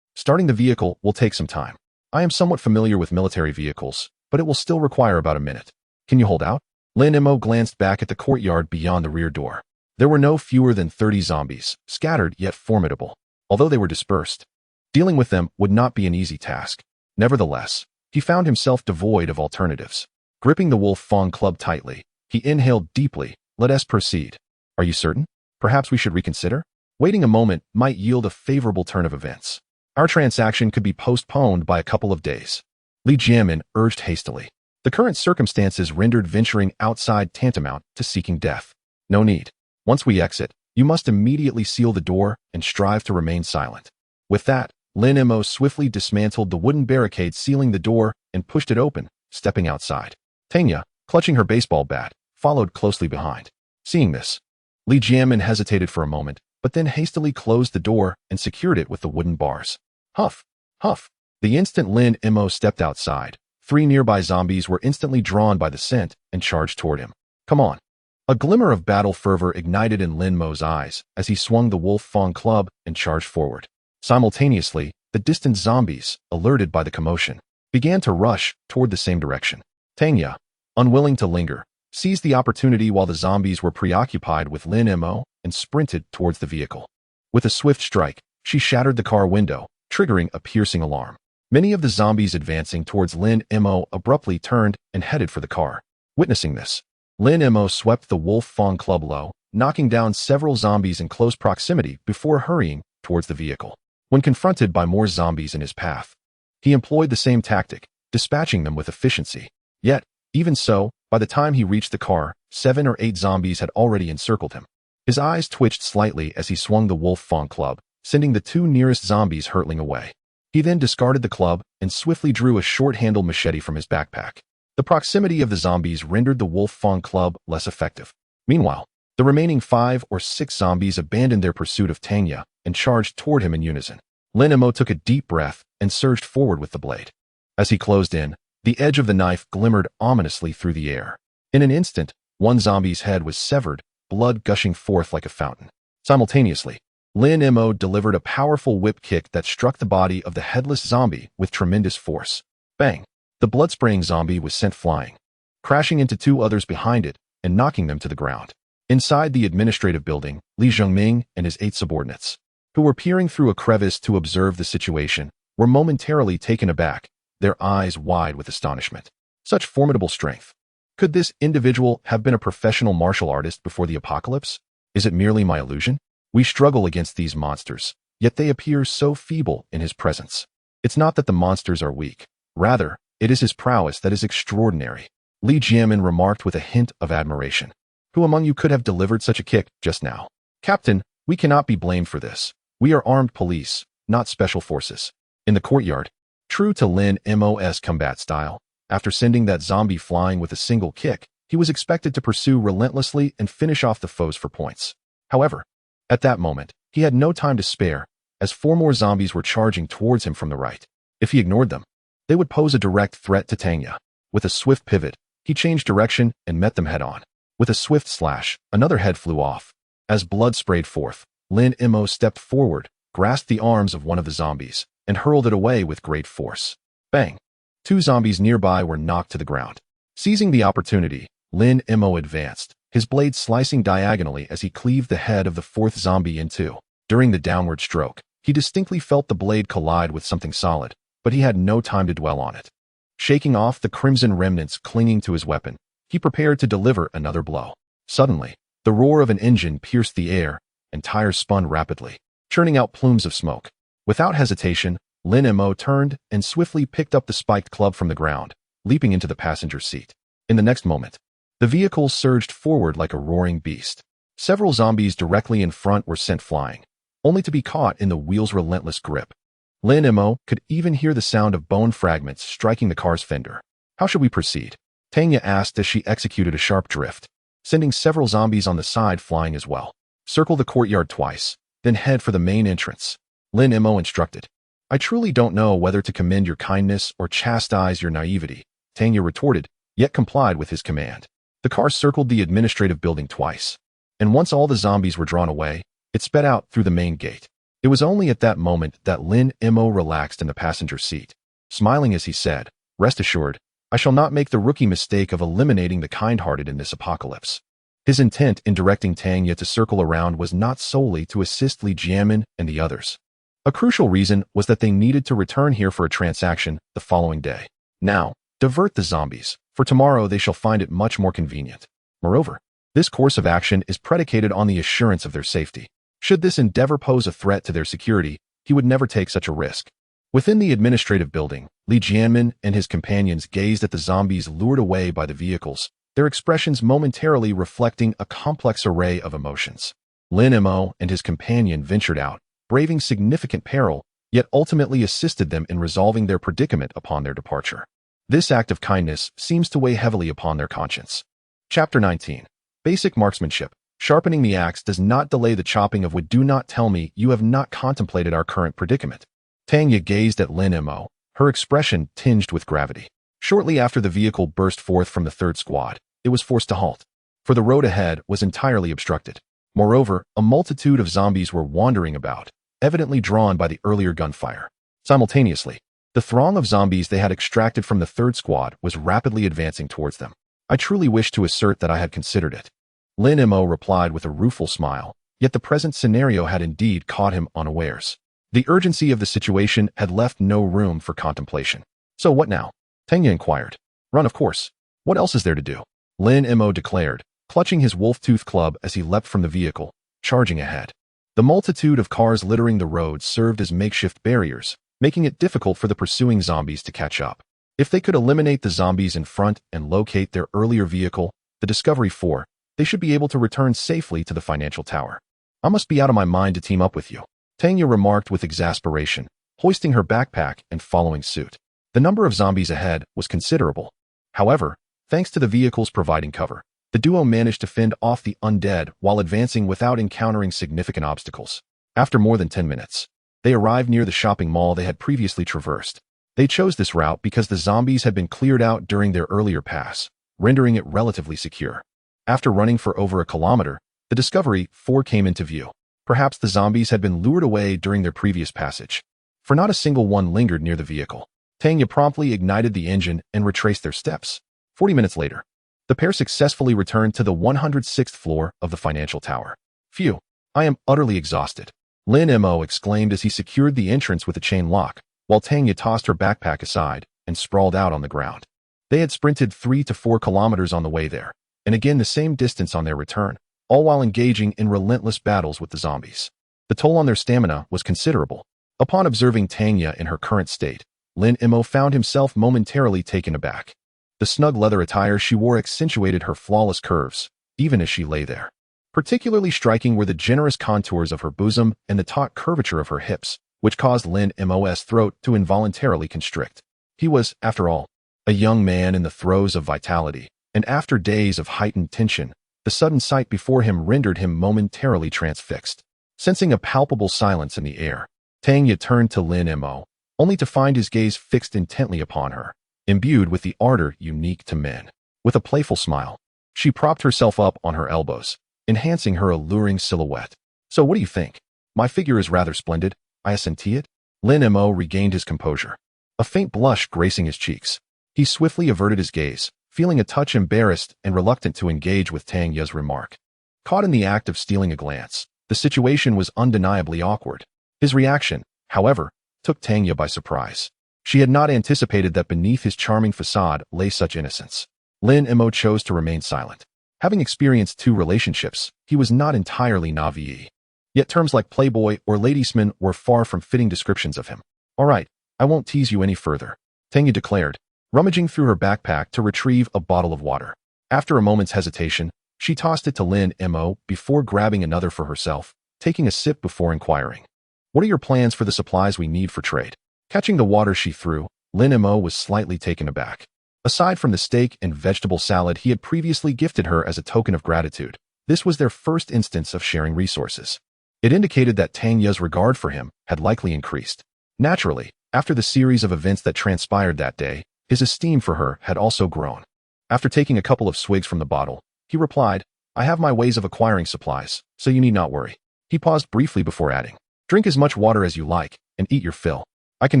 Starting the vehicle will take some time. I am somewhat familiar with military vehicles, but it will still require about a minute. Can you hold out? Lin Mo glanced back at the courtyard beyond the rear door. There were no fewer than 30 zombies, scattered yet formidable. Although they were dispersed, dealing with them would not be an easy task. Nevertheless, he found himself devoid of alternatives. Gripping the wolf fang club tightly, he inhaled deeply. Let us proceed. Are you certain? Perhaps we should reconsider? Waiting a moment might yield a favorable turn of events. Our transaction could be postponed by a couple of days. Li Jianmin urged hastily. The current circumstances rendered venturing outside tantamount to seeking death. No need. Once we exit, you must immediately seal the door and strive to remain silent. With that, Lin Mo swiftly dismantled the wooden barricade sealing the door and pushed it open, stepping outside. Tanya, clutching her baseball bat, followed closely behind. Seeing this, Li Jianmin hesitated for a moment, but then hastily closed the door and secured it with the wooden bars. Huff! Huff! The instant Lin Mo stepped outside, 3 nearby zombies were instantly drawn by the scent and charged toward him. Come on! A glimmer of battle fervor ignited in Lin Mo's eyes as he swung the wolf fang club and charged forward. Simultaneously, the distant zombies, alerted by the commotion, began to rush toward the same direction. Tanya, unwilling to linger, seized the opportunity while the zombies were preoccupied with Lin Mo and sprinted towards the vehicle. With a swift strike, she shattered the car window, triggering a piercing alarm. Many of the zombies advancing towards Lin Mo abruptly turned and headed for the car. Witnessing this, Lin Mo swept the wolf fang club low, knocking down several zombies in close proximity before hurrying towards the vehicle. When confronted by more zombies in his path, he employed the same tactic, dispatching them with efficiency. Yet, even so, by the time he reached the car, 7 or 8 zombies had already encircled him. His eyes twitched slightly as he swung the wolf fang club, sending the 2 nearest zombies hurtling away. He then discarded the club and swiftly drew a short-handled machete from his backpack. The proximity of the zombies rendered the wolf fang club less effective. Meanwhile, the remaining 5 or 6 zombies abandoned their pursuit of Tanya and charged toward him in unison. Lin Mo took a deep breath and surged forward with the blade. As he closed in, the edge of the knife glimmered ominously through the air. In an instant, one zombie's head was severed, blood gushing forth like a fountain. Simultaneously, Lin Mo delivered a powerful whip kick that struck the body of the headless zombie with tremendous force. Bang! The blood-spraying zombie was sent flying, crashing into 2 others behind it and knocking them to the ground. Inside the administrative building, Li Zhongming and his 8 subordinates, who were peering through a crevice to observe the situation, were momentarily taken aback, their eyes wide with astonishment. Such formidable strength. Could this individual have been a professional martial artist before the apocalypse? Is it merely my illusion? We struggle against these monsters, yet they appear so feeble in his presence. It's not that the monsters are weak. Rather, it is his prowess that is extraordinary. Li Jianmin remarked with a hint of admiration. Who among you could have delivered such a kick just now? Captain, we cannot be blamed for this. We are armed police, not special forces. In the courtyard, true to Lin Mo's combat style, after sending that zombie flying with a single kick, he was expected to pursue relentlessly and finish off the foes for points. However, at that moment, he had no time to spare, as 4 more zombies were charging towards him from the right. If he ignored them, they would pose a direct threat to Tanya. With a swift pivot, he changed direction and met them head-on. With a swift slash, another head flew off. As blood sprayed forth, Lin Mo stepped forward, grasped the arms of one of the zombies, and hurled it away with great force. Bang! 2 zombies nearby were knocked to the ground. Seizing the opportunity, Lin Mo advanced, his blade slicing diagonally as he cleaved the head of the 4th zombie in 2. During the downward stroke, he distinctly felt the blade collide with something solid, but he had no time to dwell on it. Shaking off the crimson remnants clinging to his weapon, he prepared to deliver another blow. Suddenly, the roar of an engine pierced the air, and tires spun rapidly, churning out plumes of smoke. Without hesitation, Lin Mo turned and swiftly picked up the spiked club from the ground, leaping into the passenger seat. In the next moment, the vehicle surged forward like a roaring beast. Several zombies directly in front were sent flying, only to be caught in the wheel's relentless grip. Lin Mo could even hear the sound of bone fragments striking the car's fender. How should we proceed? Tanya asked as she executed a sharp drift, sending several zombies on the side flying as well. Circle the courtyard twice, then head for the main entrance, Lin Mo instructed. I truly don't know whether to commend your kindness or chastise your naivety, Tanya retorted, yet complied with his command. The car circled the administrative building twice, and once all the zombies were drawn away, it sped out through the main gate. It was only at that moment that Lin Mo relaxed in the passenger seat, smiling as he said, "Rest assured, I shall not make the rookie mistake of eliminating the kind-hearted in this apocalypse." His intent in directing Tanya to circle around was not solely to assist Li Jianmin and the others. A crucial reason was that they needed to return here for a transaction the following day. Now, divert the zombies, for tomorrow they shall find it much more convenient. Moreover, this course of action is predicated on the assurance of their safety. Should this endeavor pose a threat to their security, he would never take such a risk. Within the administrative building, Li Jianmin and his companions gazed at the zombies lured away by the vehicles, their expressions momentarily reflecting a complex array of emotions. Lin Mo and his companion ventured out, braving significant peril, yet ultimately assisted them in resolving their predicament upon their departure. This act of kindness seems to weigh heavily upon their conscience. Chapter 19. Basic Marksmanship. Sharpening the axe does not delay the chopping of wood. Do not tell me you have not contemplated our current predicament. Tanya gazed at Lin Mo, her expression tinged with gravity. Shortly after the vehicle burst forth from the third squad, it was forced to halt, for the road ahead was entirely obstructed. Moreover, a multitude of zombies were wandering about, evidently drawn by the earlier gunfire. Simultaneously, the throng of zombies they had extracted from the third squad was rapidly advancing towards them. I truly wish to assert that I had considered it. Lin Mo replied with a rueful smile, yet the present scenario had indeed caught him unawares. The urgency of the situation had left no room for contemplation. So what now? Tanya inquired. Run, of course. What else is there to do? Lin Mo declared, clutching his wolf-tooth club as he leapt from the vehicle, charging ahead. The multitude of cars littering the roads served as makeshift barriers, making it difficult for the pursuing zombies to catch up. If they could eliminate the zombies in front and locate their earlier vehicle, the Discovery 4, they should be able to return safely to the financial tower. I must be out of my mind to team up with you, Tanya remarked with exasperation, hoisting her backpack and following suit. The number of zombies ahead was considerable. However, thanks to the vehicles providing cover, the duo managed to fend off the undead while advancing without encountering significant obstacles. After more than 10 minutes, they arrived near the shopping mall they had previously traversed. They chose this route because the zombies had been cleared out during their earlier pass, rendering it relatively secure. After running for over a kilometer, the Discovery 4 came into view. Perhaps the zombies had been lured away during their previous passage, for not a single one lingered near the vehicle. Tanya promptly ignited the engine and retraced their steps. 40 minutes later, the pair successfully returned to the 106th floor of the financial tower. Phew, I am utterly exhausted, Lin Mo exclaimed as he secured the entrance with a chain lock, while Tanya tossed her backpack aside and sprawled out on the ground. They had sprinted 3 to 4 kilometers on the way there, and again the same distance on their return, all while engaging in relentless battles with the zombies. The toll on their stamina was considerable. Upon observing Tanya in her current state, Lin Mo found himself momentarily taken aback. The snug leather attire she wore accentuated her flawless curves, even as she lay there. Particularly striking were the generous contours of her bosom and the taut curvature of her hips, which caused Lin Mo's throat to involuntarily constrict. He was, after all, a young man in the throes of vitality, and after days of heightened tension, the sudden sight before him rendered him momentarily transfixed. Sensing a palpable silence in the air, Tanya turned to Lin Mo, only to find his gaze fixed intently upon her, imbued with the ardor unique to men. With a playful smile, she propped herself up on her elbows, enhancing her alluring silhouette. So what do you think? My figure is rather splendid, I assentied. Lin Mo regained his composure, a faint blush gracing his cheeks. He swiftly averted his gaze, feeling a touch embarrassed and reluctant to engage with Tanya's remark. Caught in the act of stealing a glance, the situation was undeniably awkward. His reaction, however, took Tanya by surprise. She had not anticipated that beneath his charming facade lay such innocence. Lin Mo chose to remain silent. Having experienced 2 relationships, he was not entirely naive. Yet terms like playboy or ladiesman were far from fitting descriptions of him. All right, I won't tease you any further, Tanya declared, rummaging through her backpack to retrieve a bottle of water. After a moment's hesitation, she tossed it to Lin Mo before grabbing another for herself, taking a sip before inquiring. What are your plans for the supplies we need for trade? Catching the water she threw, Lin Mo was slightly taken aback. Aside from the steak and vegetable salad he had previously gifted her as a token of gratitude, this was their first instance of sharing resources. It indicated that Tanya's regard for him had likely increased. Naturally, after the series of events that transpired that day, his esteem for her had also grown. After taking a couple of swigs from the bottle, he replied, I have my ways of acquiring supplies, so you need not worry. He paused briefly before adding, Drink as much water as you like, and eat your fill. I can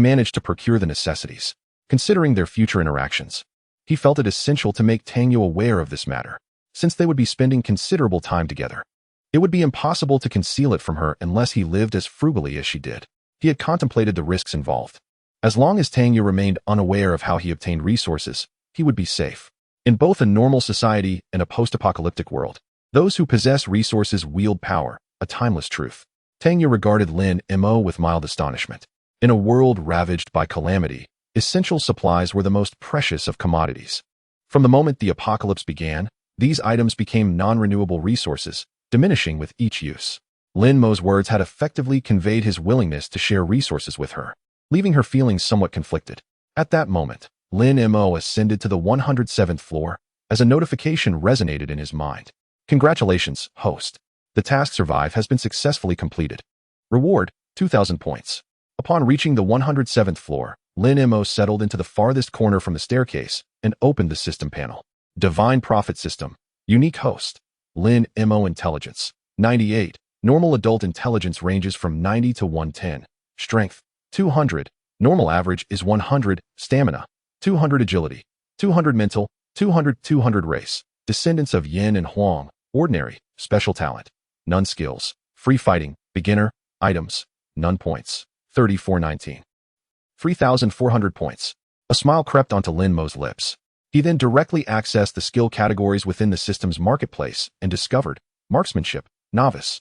manage to procure the necessities. Considering their future interactions, he felt it essential to make Tangya aware of this matter, since they would be spending considerable time together. It would be impossible to conceal it from her unless he lived as frugally as she did. He had contemplated the risks involved. As long as Tangya remained unaware of how he obtained resources, he would be safe. In both a normal society and a post-apocalyptic world, those who possess resources wield power, a timeless truth. Tangya regarded Lin Mo with mild astonishment. In a world ravaged by calamity, essential supplies were the most precious of commodities. From the moment the apocalypse began, these items became non-renewable resources, diminishing with each use. Lin Mo's words had effectively conveyed his willingness to share resources with her, leaving her feeling somewhat conflicted. At that moment, Lin Mo ascended to the 107th floor as a notification resonated in his mind. Congratulations, host. The task Survive has been successfully completed. Reward, 2,000 points. Upon reaching the 107th floor, Lin Mo settled into the farthest corner from the staircase and opened the system panel. Divine Prophet System. Unique host. Lin Mo Intelligence. 98. Normal adult intelligence ranges from 90 to 110. Strength. 200. Normal average is 100. Stamina. 200 agility. 200 mental. 200 race. Descendants of Yin and Huang. Ordinary. Special talent. None skills. Free fighting. Beginner. Items. None points. 3419. 3,400 points. A smile crept onto Lin Mo's lips. He then directly accessed the skill categories within the system's marketplace and discovered Marksmanship, Novice.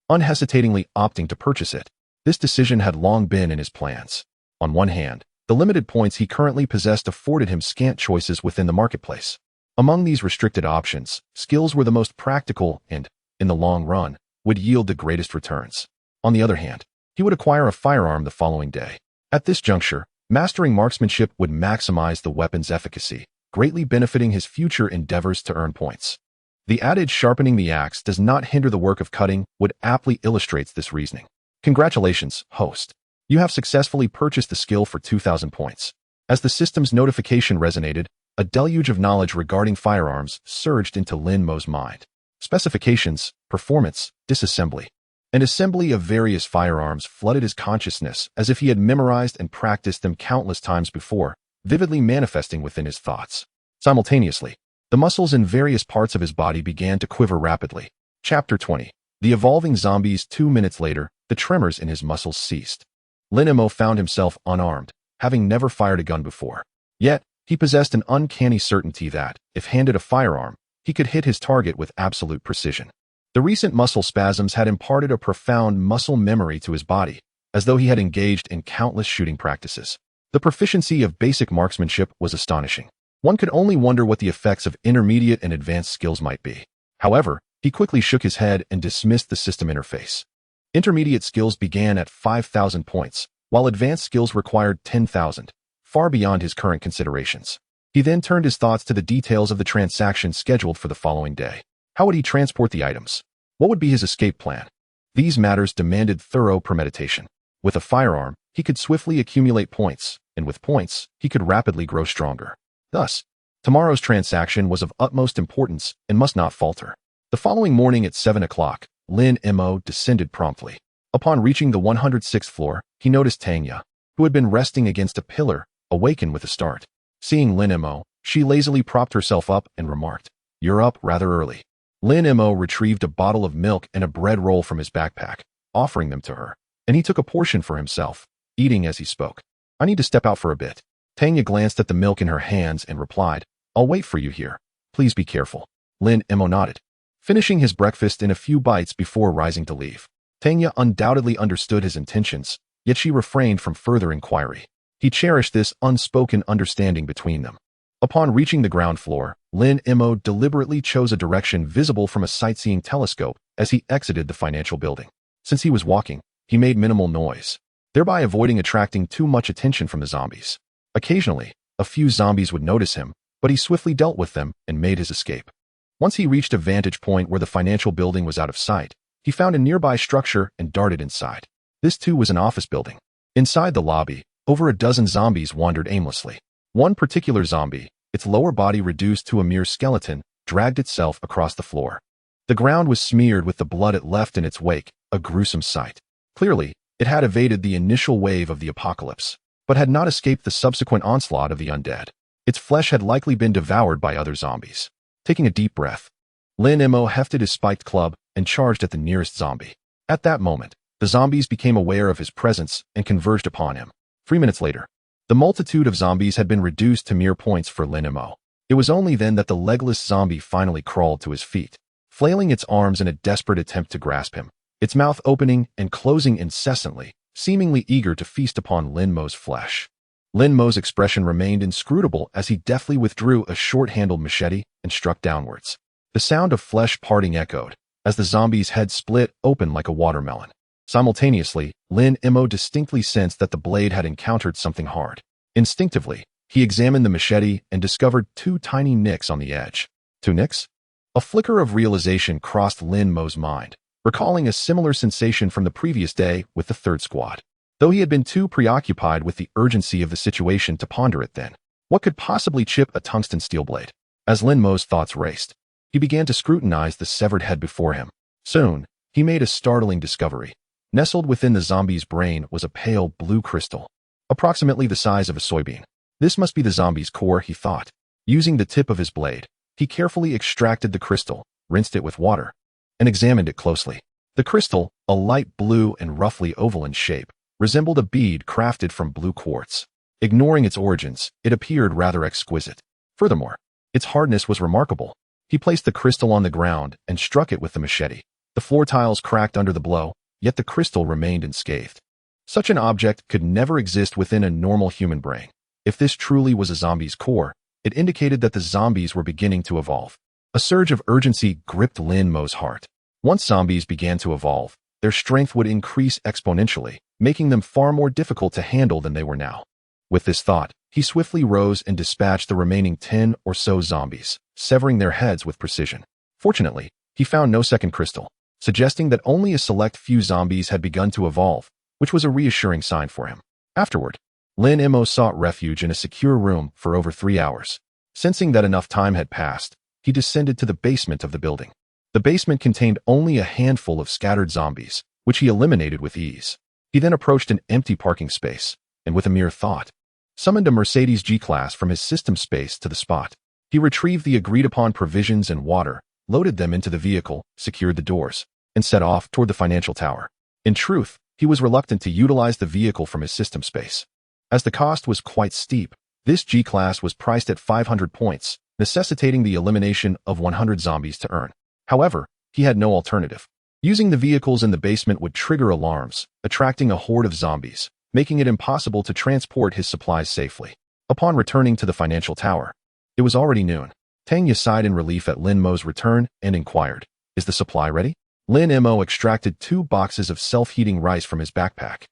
Unhesitatingly opting to purchase it, this decision had long been in his plans. On one hand, the limited points he currently possessed afforded him scant choices within the marketplace. Among these restricted options, skills were the most practical and, in the long run, would yield the greatest returns. On the other hand, he would acquire a firearm the following day. At this juncture, mastering marksmanship would maximize the weapon's efficacy, greatly benefiting his future endeavors to earn points. The adage sharpening the axe does not hinder the work of cutting would aptly illustrates this reasoning. Congratulations, host. You have successfully purchased the skill for 2,000 points. As the system's notification resonated, a deluge of knowledge regarding firearms surged into Lin Mo's mind. Specifications, performance, disassembly. An assembly of various firearms flooded his consciousness as if he had memorized and practiced them countless times before, vividly manifesting within his thoughts. Simultaneously, the muscles in various parts of his body began to quiver rapidly. Chapter 20. The Evolving Zombies. 2 minutes later, the tremors in his muscles ceased. Lin Mo found himself unarmed, having never fired a gun before. Yet, he possessed an uncanny certainty that, if handed a firearm, he could hit his target with absolute precision. The recent muscle spasms had imparted a profound muscle memory to his body, as though he had engaged in countless shooting practices. The proficiency of basic marksmanship was astonishing. One could only wonder what the effects of intermediate and advanced skills might be. However, he quickly shook his head and dismissed the system interface. Intermediate skills began at 5,000 points, while advanced skills required 10,000, far beyond his current considerations. He then turned his thoughts to the details of the transaction scheduled for the following day. How would he transport the items? What would be his escape plan? These matters demanded thorough premeditation. With a firearm, he could swiftly accumulate points, and with points, he could rapidly grow stronger. Thus, tomorrow's transaction was of utmost importance and must not falter. The following morning at 7 o'clock, Lin Mo descended promptly. Upon reaching the 106th floor, he noticed Tangya, who had been resting against a pillar, awaken with a start. Seeing Lin Mo, she lazily propped herself up and remarked, "You're up rather early." Lin Mo retrieved a bottle of milk and a bread roll from his backpack, offering them to her, and he took a portion for himself, eating as he spoke. "I need to step out for a bit." Tangya glanced at the milk in her hands and replied, "I'll wait for you here. Please be careful." Lin Mo nodded, finishing his breakfast in a few bites before rising to leave. Tangya undoubtedly understood his intentions, yet she refrained from further inquiry. He cherished this unspoken understanding between them. Upon reaching the ground floor, Lin Mo deliberately chose a direction visible from a sightseeing telescope as he exited the financial building. Since he was walking, he made minimal noise, thereby avoiding attracting too much attention from the zombies. Occasionally, a few zombies would notice him, but he swiftly dealt with them and made his escape. Once he reached a vantage point where the financial building was out of sight, he found a nearby structure and darted inside. This too was an office building. Inside the lobby, over a dozen zombies wandered aimlessly. One particular zombie, its lower body reduced to a mere skeleton, dragged itself across the floor. The ground was smeared with the blood it left in its wake, a gruesome sight. Clearly, It had evaded the initial wave of the apocalypse, but had not escaped the subsequent onslaught of the undead. Its flesh had likely been devoured by other zombies. Taking a deep breath, Lin Mo hefted his spiked club and charged at the nearest zombie. At that moment, the zombies became aware of his presence and converged upon him. 3 minutes later, the multitude of zombies had been reduced to mere points for Lin Mo. It was only then that the legless zombie finally crawled to his feet, flailing its arms in a desperate attempt to grasp him, its mouth opening and closing incessantly, seemingly eager to feast upon Lin Mo's flesh. Lin Mo's expression remained inscrutable as he deftly withdrew a short-handled machete and struck downwards. The sound of flesh parting echoed as the zombie's head split open like a watermelon. Simultaneously, Lin Mo distinctly sensed that the blade had encountered something hard. Instinctively, he examined the machete and discovered 2 tiny nicks on the edge. 2 nicks? A flicker of realization crossed Lin Mo's mind, recalling a similar sensation from the previous day with the third squad. Though he had been too preoccupied with the urgency of the situation to ponder it then. What could possibly chip a tungsten steel blade? As Lin Mo's thoughts raced, he began to scrutinize the severed head before him. Soon, he made a startling discovery. Nestled within the zombie's brain was a pale blue crystal, approximately the size of a soybean. This must be the zombie's core, he thought. Using the tip of his blade, he carefully extracted the crystal, rinsed it with water, and examined it closely. The crystal, a light blue and roughly oval in shape, resembled a bead crafted from blue quartz. Ignoring its origins, it appeared rather exquisite. Furthermore, its hardness was remarkable. He placed the crystal on the ground and struck it with the machete. The floor tiles cracked under the blow, yet the crystal remained unscathed. Such an object could never exist within a normal human brain. If this truly was a zombie's core, it indicated that the zombies were beginning to evolve. A surge of urgency gripped Lin Mo's heart. Once zombies began to evolve, their strength would increase exponentially, making them far more difficult to handle than they were now. With this thought, he swiftly rose and dispatched the remaining 10 or so zombies, severing their heads with precision. Fortunately, he found no second crystal, suggesting that only a select few zombies had begun to evolve, which was a reassuring sign for him. Afterward, Lin Mo sought refuge in a secure room for over 3 hours. Sensing that enough time had passed, he descended to the basement of the building. The basement contained only a handful of scattered zombies, which he eliminated with ease. He then approached an empty parking space, and with a mere thought, summoned a Mercedes G-Class from his system space to the spot. He retrieved the agreed-upon provisions and water, loaded them into the vehicle, secured the doors, and set off toward the financial tower. In truth, he was reluctant to utilize the vehicle from his system space. As the cost was quite steep, this G-Class was priced at 500 points, necessitating the elimination of 100 zombies to earn. However, he had no alternative. Using the vehicles in the basement would trigger alarms, attracting a horde of zombies, making it impossible to transport his supplies safely. Upon returning to the financial tower, it was already noon. Tanya sighed in relief at Lin Mo's return and inquired, "Is the supply ready?" Lin Mo extracted 2 boxes of self-heating rice from his backpack,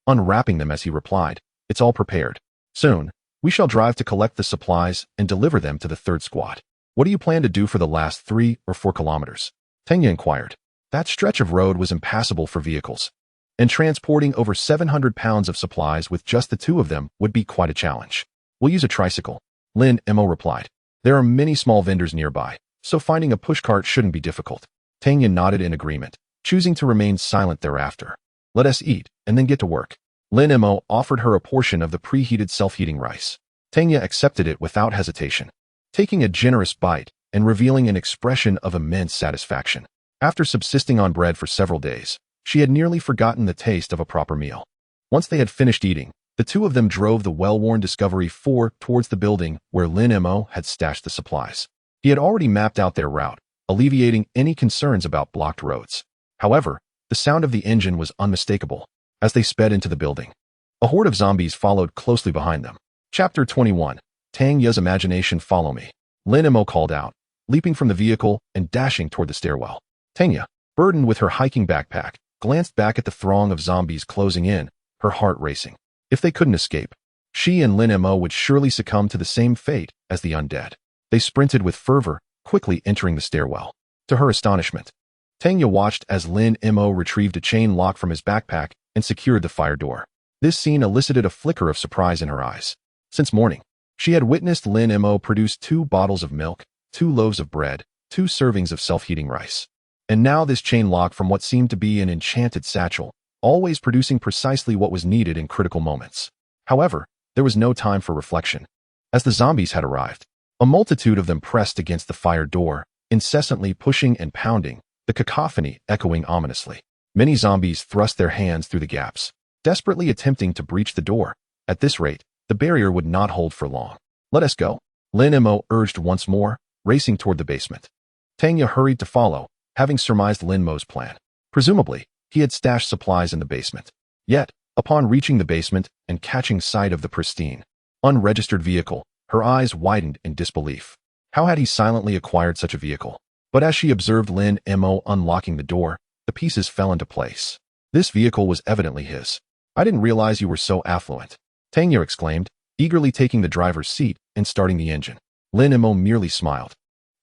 unwrapping them as he replied, "It's all prepared. Soon, we shall drive to collect the supplies and deliver them to the third squad." "What do you plan to do for the last 3 or 4 kilometers?" Tanya inquired. That stretch of road was impassable for vehicles, and transporting over 700 pounds of supplies with just the 2 of them would be quite a challenge. "We'll use a tricycle," Lin Mo replied. "There are many small vendors nearby, so finding a pushcart shouldn't be difficult." Tanya nodded in agreement, choosing to remain silent thereafter. "Let us eat, and then get to work." Lin Mo offered her a portion of the preheated self-heating rice. Tanya accepted it without hesitation, taking a generous bite and revealing an expression of immense satisfaction. After subsisting on bread for several days, she had nearly forgotten the taste of a proper meal. Once they had finished eating, the 2 of them drove the well-worn Discovery 4 towards the building where Lin Mo had stashed the supplies. He had already mapped out their route, alleviating any concerns about blocked roads. However, the sound of the engine was unmistakable. As they sped into the building, a horde of zombies followed closely behind them. Chapter 21. Tanya's imagination, follow me. Lin Mo called out, leaping from the vehicle and dashing toward the stairwell. Tanya, burdened with her hiking backpack, glanced back at the throng of zombies closing in, her heart racing. If they couldn't escape, she and Lin Mo would surely succumb to the same fate as the undead. They sprinted with fervor, quickly entering the stairwell. To her astonishment, Tanya watched as Lin Mo retrieved a chain lock from his backpack and secured the fire door. This scene elicited a flicker of surprise in her eyes. Since morning, she had witnessed Lin Mo produce 2 bottles of milk, 2 loaves of bread, 2 servings of self-heating rice. And now this chain lock from what seemed to be an enchanted satchel always producing precisely what was needed in critical moments. However, there was no time for reflection. As the zombies had arrived, a multitude of them pressed against the fire door, incessantly pushing and pounding, the cacophony echoing ominously. Many zombies thrust their hands through the gaps, desperately attempting to breach the door. At this rate, the barrier would not hold for long. "Let us go," Lin Mo urged once more, racing toward the basement. Tanya hurried to follow, having surmised Lin Mo's plan. Presumably, he had stashed supplies in the basement. Yet, upon reaching the basement and catching sight of the pristine, unregistered vehicle, her eyes widened in disbelief. How had he silently acquired such a vehicle? But as she observed Lin Mo unlocking the door, the pieces fell into place. This vehicle was evidently his. "I didn't realize you were so affluent," Tanya exclaimed, eagerly taking the driver's seat and starting the engine. Lin Mo merely smiled,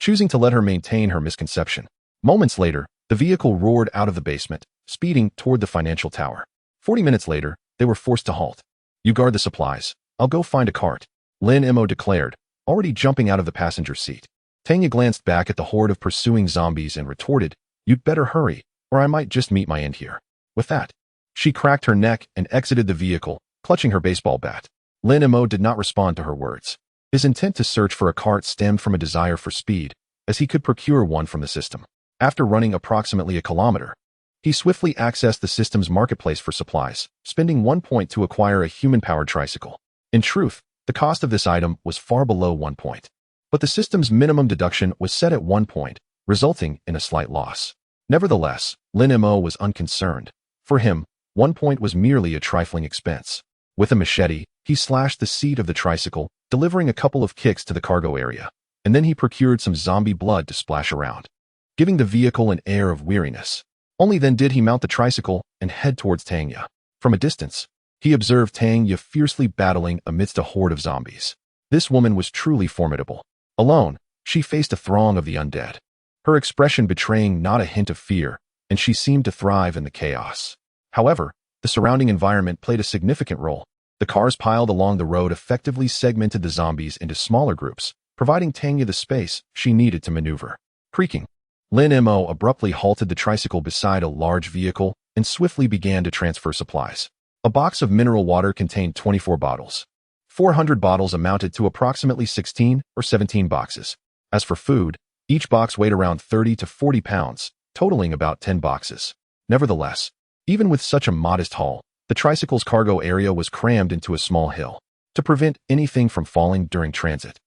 choosing to let her maintain her misconception. Moments later, the vehicle roared out of the basement, speeding toward the financial tower. 40 minutes later, they were forced to halt. "You guard the supplies. I'll go find a cart," Lin Mo declared, already jumping out of the passenger seat. Tanya glanced back at the horde of pursuing zombies and retorted, "You'd better hurry, or I might just meet my end here." With that, she cracked her neck and exited the vehicle, clutching her baseball bat. Lin Mo did not respond to her words. His intent to search for a cart stemmed from a desire for speed, as he could procure one from the system. After running approximately a kilometer, he swiftly accessed the system's marketplace for supplies, spending 1 point to acquire a human-powered tricycle. In truth, the cost of this item was far below 1 point. But the system's minimum deduction was set at 1 point, resulting in a slight loss. Nevertheless, Lin Mo was unconcerned. For him, 1 point was merely a trifling expense. With a machete, he slashed the seat of the tricycle, delivering a couple of kicks to the cargo area, and then he procured some zombie blood to splash around, giving the vehicle an air of weariness. Only then did he mount the tricycle and head towards Tanya. From a distance, he observed Tanya fiercely battling amidst a horde of zombies. This woman was truly formidable. Alone, she faced a throng of the undead, her expression betraying not a hint of fear, and she seemed to thrive in the chaos. However, the surrounding environment played a significant role. The cars piled along the road effectively segmented the zombies into smaller groups, providing Tanya the space she needed to maneuver. Creaking, Lin Mo abruptly halted the tricycle beside a large vehicle and swiftly began to transfer supplies. A box of mineral water contained 24 bottles. 400 bottles amounted to approximately 16 or 17 boxes. As for food, each box weighed around 30 to 40 pounds, totaling about 10 boxes. Nevertheless, even with such a modest haul, the tricycle's cargo area was crammed into a small hill to prevent anything from falling during transit.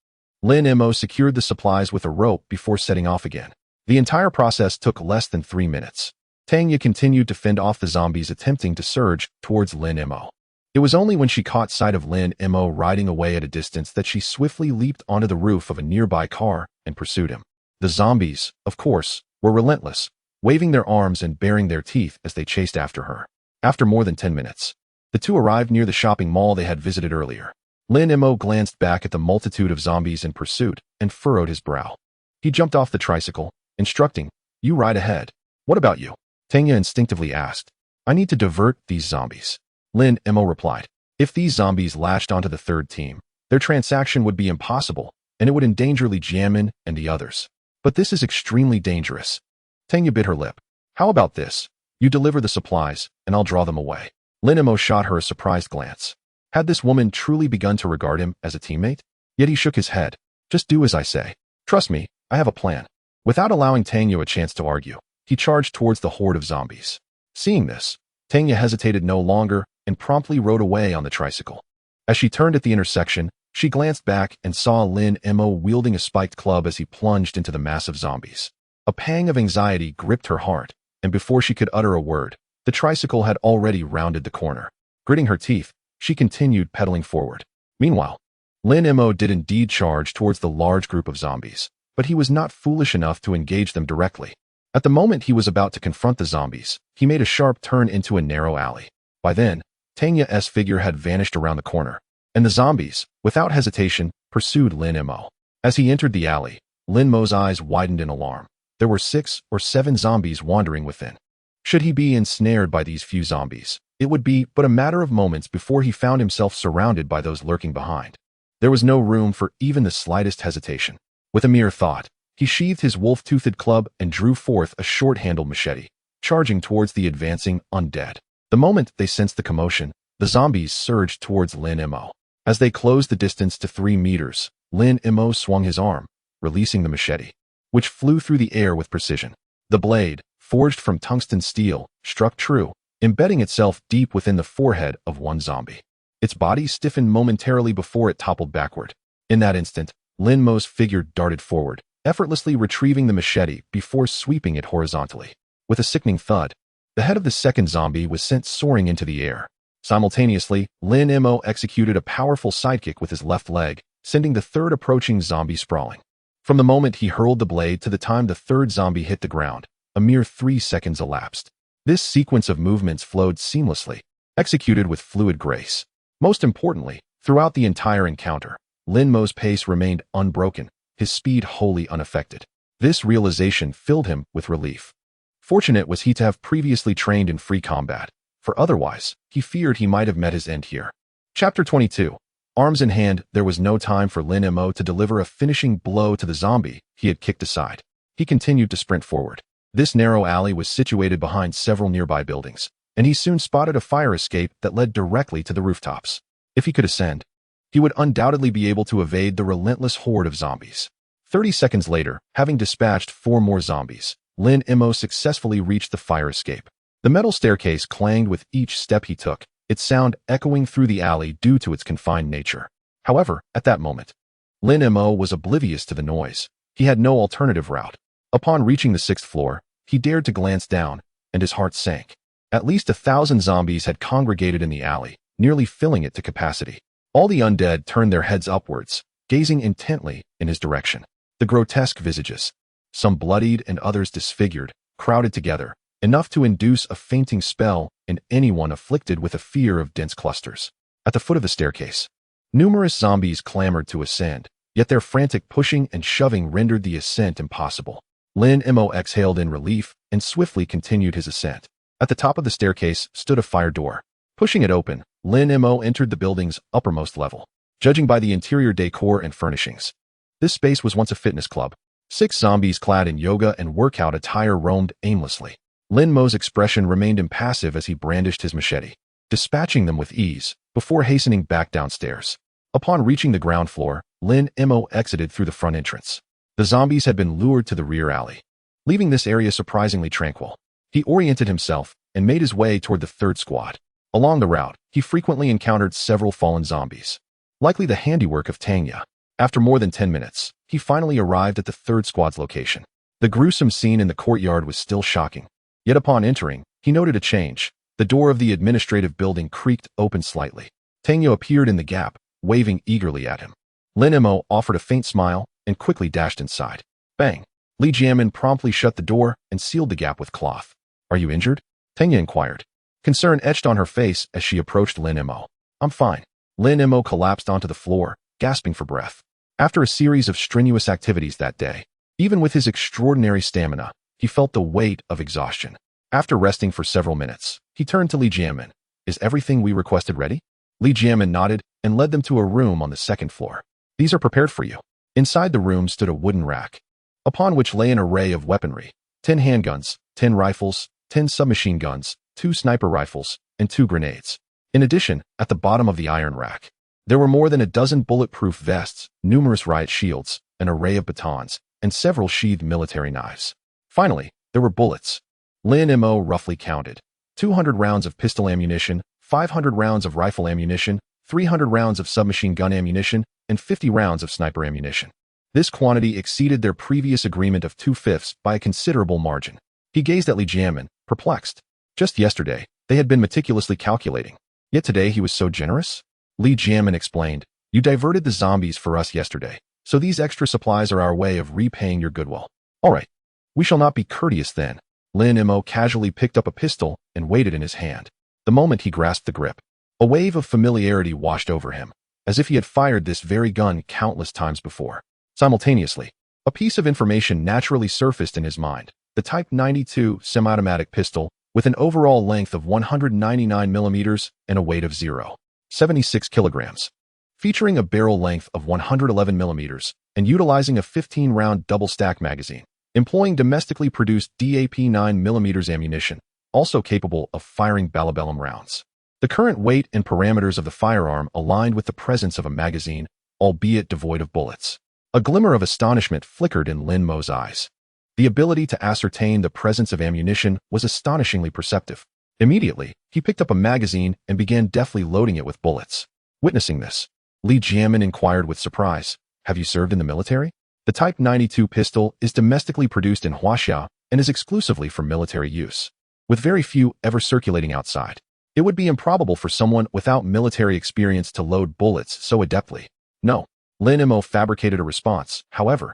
Lin Mo secured the supplies with a rope before setting off again. The entire process took less than 3 minutes. Tanya continued to fend off the zombies attempting to surge towards Lin Mo. It was only when she caught sight of Lin Mo riding away at a distance that she swiftly leaped onto the roof of a nearby car and pursued him. The zombies, of course, were relentless, waving their arms and baring their teeth as they chased after her. After more than 10 minutes, the two arrived near the shopping mall they had visited earlier. Lin Mo glanced back at the multitude of zombies in pursuit and furrowed his brow. He jumped off the tricycle, instructing, "You ride ahead." "What about you?" Tanya instinctively asked. "I need to divert these zombies," Lin Mo replied. If these zombies latched onto the third team, their transaction would be impossible, and it would endanger Li Jianmin and the others. "But this is extremely dangerous." Tanya bit her lip. "How about this? You deliver the supplies, and I'll draw them away." Lin Mo shot her a surprised glance. Had this woman truly begun to regard him as a teammate? Yet he shook his head. "Just do as I say. Trust me, I have a plan." Without allowing Tanya a chance to argue, he charged towards the horde of zombies. Seeing this, Tanya hesitated no longer and promptly rode away on the tricycle. As she turned at the intersection, she glanced back and saw Lin Mo wielding a spiked club as he plunged into the mass of zombies. A pang of anxiety gripped her heart, and before she could utter a word, the tricycle had already rounded the corner. Gritting her teeth, she continued pedaling forward. Meanwhile, Lin Mo did indeed charge towards the large group of zombies, but he was not foolish enough to engage them directly. At the moment he was about to confront the zombies, he made a sharp turn into a narrow alley. By then, Tanya's figure had vanished around the corner, and the zombies, without hesitation, pursued Lin Mo. As he entered the alley, Lin Mo's eyes widened in alarm. There were 6 or 7 zombies wandering within. Should he be ensnared by these few zombies, it would be but a matter of moments before he found himself surrounded by those lurking behind. There was no room for even the slightest hesitation. With a mere thought, he sheathed his wolf-toothed club and drew forth a short-handled machete, charging towards the advancing undead. The moment they sensed the commotion, the zombies surged towards Lin Mo. As they closed the distance to 3 meters, Lin Mo swung his arm, releasing the machete, which flew through the air with precision. The blade, forged from tungsten steel, struck true, embedding itself deep within the forehead of one zombie. Its body stiffened momentarily before it toppled backward. In that instant, Lin Mo's figure darted forward, effortlessly retrieving the machete before sweeping it horizontally. With a sickening thud, the head of the second zombie was sent soaring into the air. Simultaneously, Lin Mo executed a powerful sidekick with his left leg, sending the third approaching zombie sprawling. From the moment he hurled the blade to the time the third zombie hit the ground, a mere 3 seconds elapsed. This sequence of movements flowed seamlessly, executed with fluid grace. Most importantly, throughout the entire encounter, Lin Mo's pace remained unbroken, his speed wholly unaffected. This realization filled him with relief. Fortunate was he to have previously trained in free combat, for otherwise, he feared he might have met his end here. Chapter 22. Arms in hand, there was no time for Lin Mo to deliver a finishing blow to the zombie he had kicked aside. He continued to sprint forward. This narrow alley was situated behind several nearby buildings, and he soon spotted a fire escape that led directly to the rooftops. If he could ascend, he would undoubtedly be able to evade the relentless horde of zombies. 30 seconds later, having dispatched 4 more zombies, Lin Mo successfully reached the fire escape. The metal staircase clanged with each step he took, its sound echoing through the alley due to its confined nature. However, at that moment, Lin Mo was oblivious to the noise. He had no alternative route. Upon reaching the 6th floor, he dared to glance down, and his heart sank. At least 1,000 zombies had congregated in the alley, nearly filling it to capacity. All the undead turned their heads upwards, gazing intently in his direction. The grotesque visages, some bloodied and others disfigured, crowded together, enough to induce a fainting spell in anyone afflicted with a fear of dense clusters. At the foot of the staircase, numerous zombies clamored to ascend, yet their frantic pushing and shoving rendered the ascent impossible. Lin Mo exhaled in relief and swiftly continued his ascent. At the top of the staircase stood a fire door. Pushing it open, Lin Mo entered the building's uppermost level. Judging by the interior decor and furnishings, this space was once a fitness club. 6 zombies clad in yoga and workout attire roamed aimlessly. Lin Mo's expression remained impassive as he brandished his machete, dispatching them with ease, before hastening back downstairs. Upon reaching the ground floor, Lin Mo exited through the front entrance. The zombies had been lured to the rear alley, leaving this area surprisingly tranquil. He oriented himself and made his way toward the 3rd squad. Along the route, he frequently encountered several fallen zombies, likely the handiwork of Tanya. After more than 10 minutes, he finally arrived at the 3rd squad's location. The gruesome scene in the courtyard was still shocking. Yet upon entering, he noted a change. The door of the administrative building creaked open slightly. Tanya appeared in the gap, waving eagerly at him. Lin Mo offered a faint smile and quickly dashed inside. Bang! Li Jiamin promptly shut the door and sealed the gap with cloth. "Are you injured?" Tanya inquired. Concern etched on her face as she approached Lin Mo. "I'm fine." Lin Mo collapsed onto the floor, gasping for breath. After a series of strenuous activities that day, even with his extraordinary stamina, he felt the weight of exhaustion. After resting for several minutes, he turned to Li Jiamin. "Is everything we requested ready?" Li Jiamin nodded and led them to a room on the 2nd floor. "These are prepared for you." Inside the room stood a wooden rack, upon which lay an array of weaponry: 10 handguns, 10 rifles, 10 submachine guns, 2 sniper rifles, and 2 grenades. In addition, at the bottom of the iron rack, there were more than a dozen bulletproof vests, numerous riot shields, an array of batons, and several sheathed military knives. Finally, there were bullets. Lin Mo roughly counted: 200 rounds of pistol ammunition, 500 rounds of rifle ammunition, 300 rounds of submachine gun ammunition, and 50 rounds of sniper ammunition. This quantity exceeded their previous agreement of 2/5 by a considerable margin. He gazed at Li Jiamin, perplexed. Just yesterday, they had been meticulously calculating. Yet today he was so generous? Li Jiamin explained, "You diverted the zombies for us yesterday, so these extra supplies are our way of repaying your goodwill." "All right. We shall not be courteous then." Lin Mo casually picked up a pistol and weighed it in his hand. The moment he grasped the grip, a wave of familiarity washed over him, as if he had fired this very gun countless times before. Simultaneously, a piece of information naturally surfaced in his mind: the Type 92 semi-automatic pistol with an overall length of 199 millimeters and a weight of 0.76 kilograms, featuring a barrel length of 111 millimeters and utilizing a 15-round double-stack magazine, employing domestically produced DAP 9 millimeters ammunition, also capable of firing bellum rounds. The current weight and parameters of the firearm aligned with the presence of a magazine, albeit devoid of bullets. A glimmer of astonishment flickered in Lin Mo's eyes. The ability to ascertain the presence of ammunition was astonishingly perceptive. Immediately, he picked up a magazine and began deftly loading it with bullets. Witnessing this, Li Jianmin inquired with surprise, "Have you served in the military?" The Type 92 pistol is domestically produced in Huaxia and is exclusively for military use, with very few ever circulating outside. It would be improbable for someone without military experience to load bullets so adeptly. "No," Lin Mo fabricated a response. "However,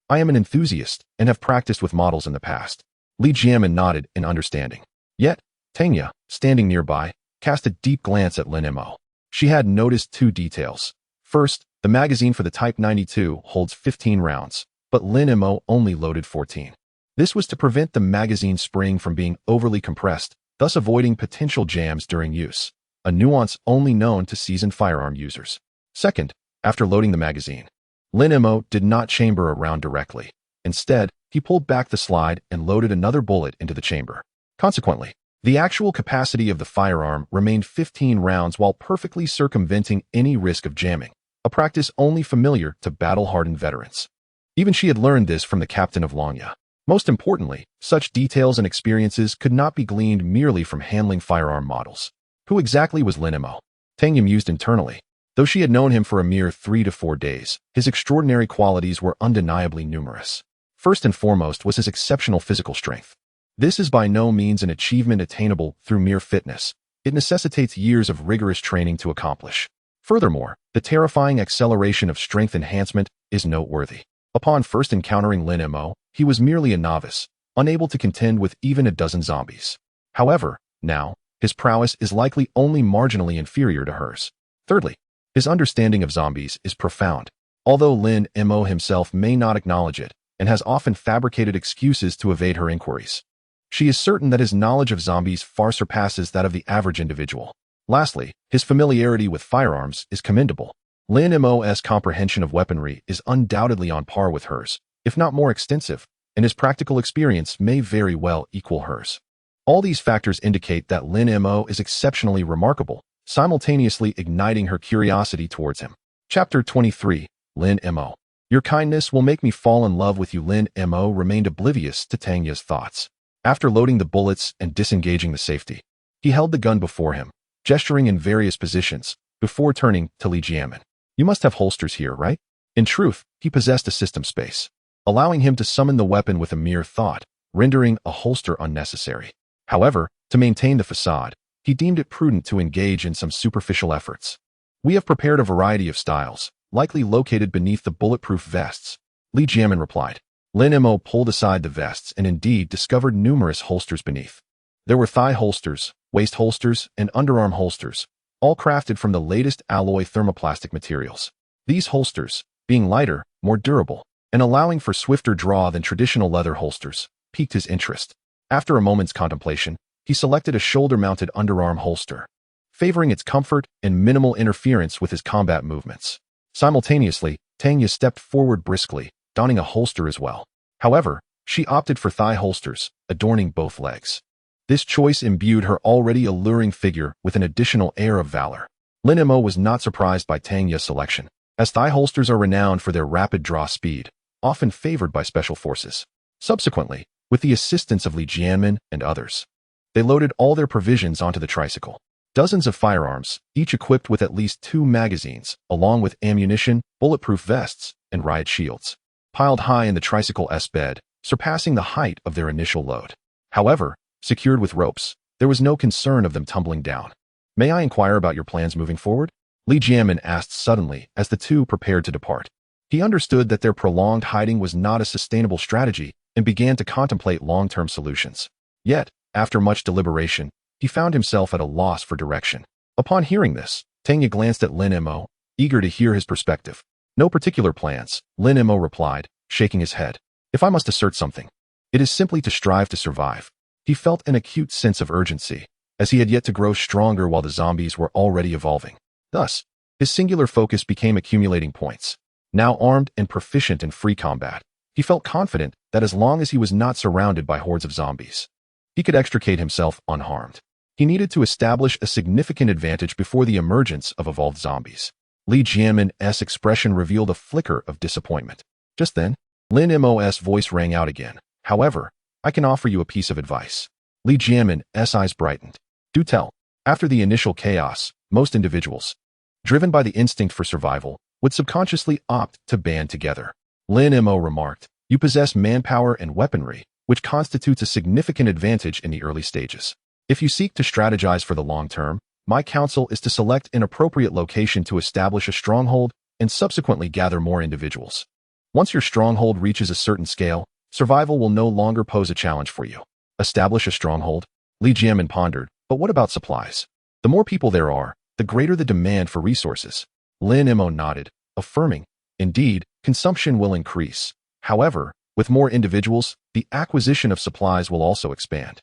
I am an enthusiast and have practiced with models in the past." Li Jianmin nodded in understanding. Yet, Tanya, standing nearby, cast a deep glance at Lin Mo. She had noticed two details. First, the magazine for the Type 92 holds 15 rounds, but Lin Mo only loaded 14. This was to prevent the magazine spring from being overly compressed, thus avoiding potential jams during use, a nuance only known to seasoned firearm users. Second, after loading the magazine, Lin Mo did not chamber a round directly. Instead, he pulled back the slide and loaded another bullet into the chamber. Consequently, the actual capacity of the firearm remained 15 rounds while perfectly circumventing any risk of jamming, a practice only familiar to battle-hardened veterans. Even she had learned this from the captain of Longya. Most importantly, such details and experiences could not be gleaned merely from handling firearm models. Who exactly was Lin Mo? Tanya mused internally. Though she had known him for a mere 3 to 4 days, his extraordinary qualities were undeniably numerous. First and foremost was his exceptional physical strength. This is by no means an achievement attainable through mere fitness. It necessitates years of rigorous training to accomplish. Furthermore, the terrifying acceleration of strength enhancement is noteworthy. Upon first encountering Lin Mo, he was merely a novice, unable to contend with even a dozen zombies. However, now, his prowess is likely only marginally inferior to hers. Thirdly, his understanding of zombies is profound, although Lin Mo himself may not acknowledge it, and has often fabricated excuses to evade her inquiries. She is certain that his knowledge of zombies far surpasses that of the average individual. Lastly, his familiarity with firearms is commendable. Lin Mo's comprehension of weaponry is undoubtedly on par with hers, if not more extensive, and his practical experience may very well equal hers. All these factors indicate that Lin Mo is exceptionally remarkable, simultaneously igniting her curiosity towards him. Chapter 23, Lin Mo. Your kindness will make me fall in love with you. Lin Mo remained oblivious to Tanya's thoughts. After loading the bullets and disengaging the safety, he held the gun before him, gesturing in various positions, before turning to Li Jianmin. You must have holsters here, right? In truth, he possessed a system space, allowing him to summon the weapon with a mere thought, rendering a holster unnecessary. However, to maintain the facade, he deemed it prudent to engage in some superficial efforts. We have prepared a variety of styles, likely located beneath the bulletproof vests, Li Jianmin replied. Lin Mo pulled aside the vests and indeed discovered numerous holsters beneath. There were thigh holsters, waist holsters, and underarm holsters, all crafted from the latest alloy thermoplastic materials. These holsters, being lighter, more durable, and allowing for swifter draw than traditional leather holsters, piqued his interest. After a moment's contemplation, he selected a shoulder-mounted underarm holster, favoring its comfort and minimal interference with his combat movements. Simultaneously, Tanya stepped forward briskly, donning a holster as well. However, she opted for thigh holsters, adorning both legs. This choice imbued her already alluring figure with an additional air of valor. Lin Mo was not surprised by Tanya's selection, as thigh holsters are renowned for their rapid draw speed, often favored by special forces. Subsequently, with the assistance of Li Jianmin and others, they loaded all their provisions onto the tricycle. Dozens of firearms, each equipped with at least 2 magazines, along with ammunition, bulletproof vests, and riot shields, piled high in the tricycle's bed, surpassing the height of their initial load. However, secured with ropes, there was no concern of them tumbling down. May I inquire about your plans moving forward? Li Jianmin asked suddenly as the two prepared to depart. He understood that their prolonged hiding was not a sustainable strategy and began to contemplate long-term solutions. Yet, after much deliberation, he found himself at a loss for direction. Upon hearing this, Tanya glanced at Lin Mo, eager to hear his perspective. No particular plans, Lin Mo replied, shaking his head. If I must assert something, it is simply to strive to survive. He felt an acute sense of urgency, as he had yet to grow stronger while the zombies were already evolving. Thus, his singular focus became accumulating points. Now armed and proficient in free combat, he felt confident that as long as he was not surrounded by hordes of zombies, he could extricate himself unharmed. He needed to establish a significant advantage before the emergence of evolved zombies. Li Jianmin's expression revealed a flicker of disappointment. Just then, Lin Mo's voice rang out again. However, I can offer you a piece of advice. Li Jianmin's eyes brightened. Do tell. After the initial chaos, most individuals, driven by the instinct for survival, would subconsciously opt to band together. Lin Mo remarked, you possess manpower and weaponry, which constitutes a significant advantage in the early stages. If you seek to strategize for the long term, my counsel is to select an appropriate location to establish a stronghold and subsequently gather more individuals. Once your stronghold reaches a certain scale, survival will no longer pose a challenge for you. Establish a stronghold? Li Jianmin pondered, but what about supplies? The more people there are, the greater the demand for resources. Lin Mo nodded, affirming, indeed, consumption will increase. However, with more individuals, the acquisition of supplies will also expand.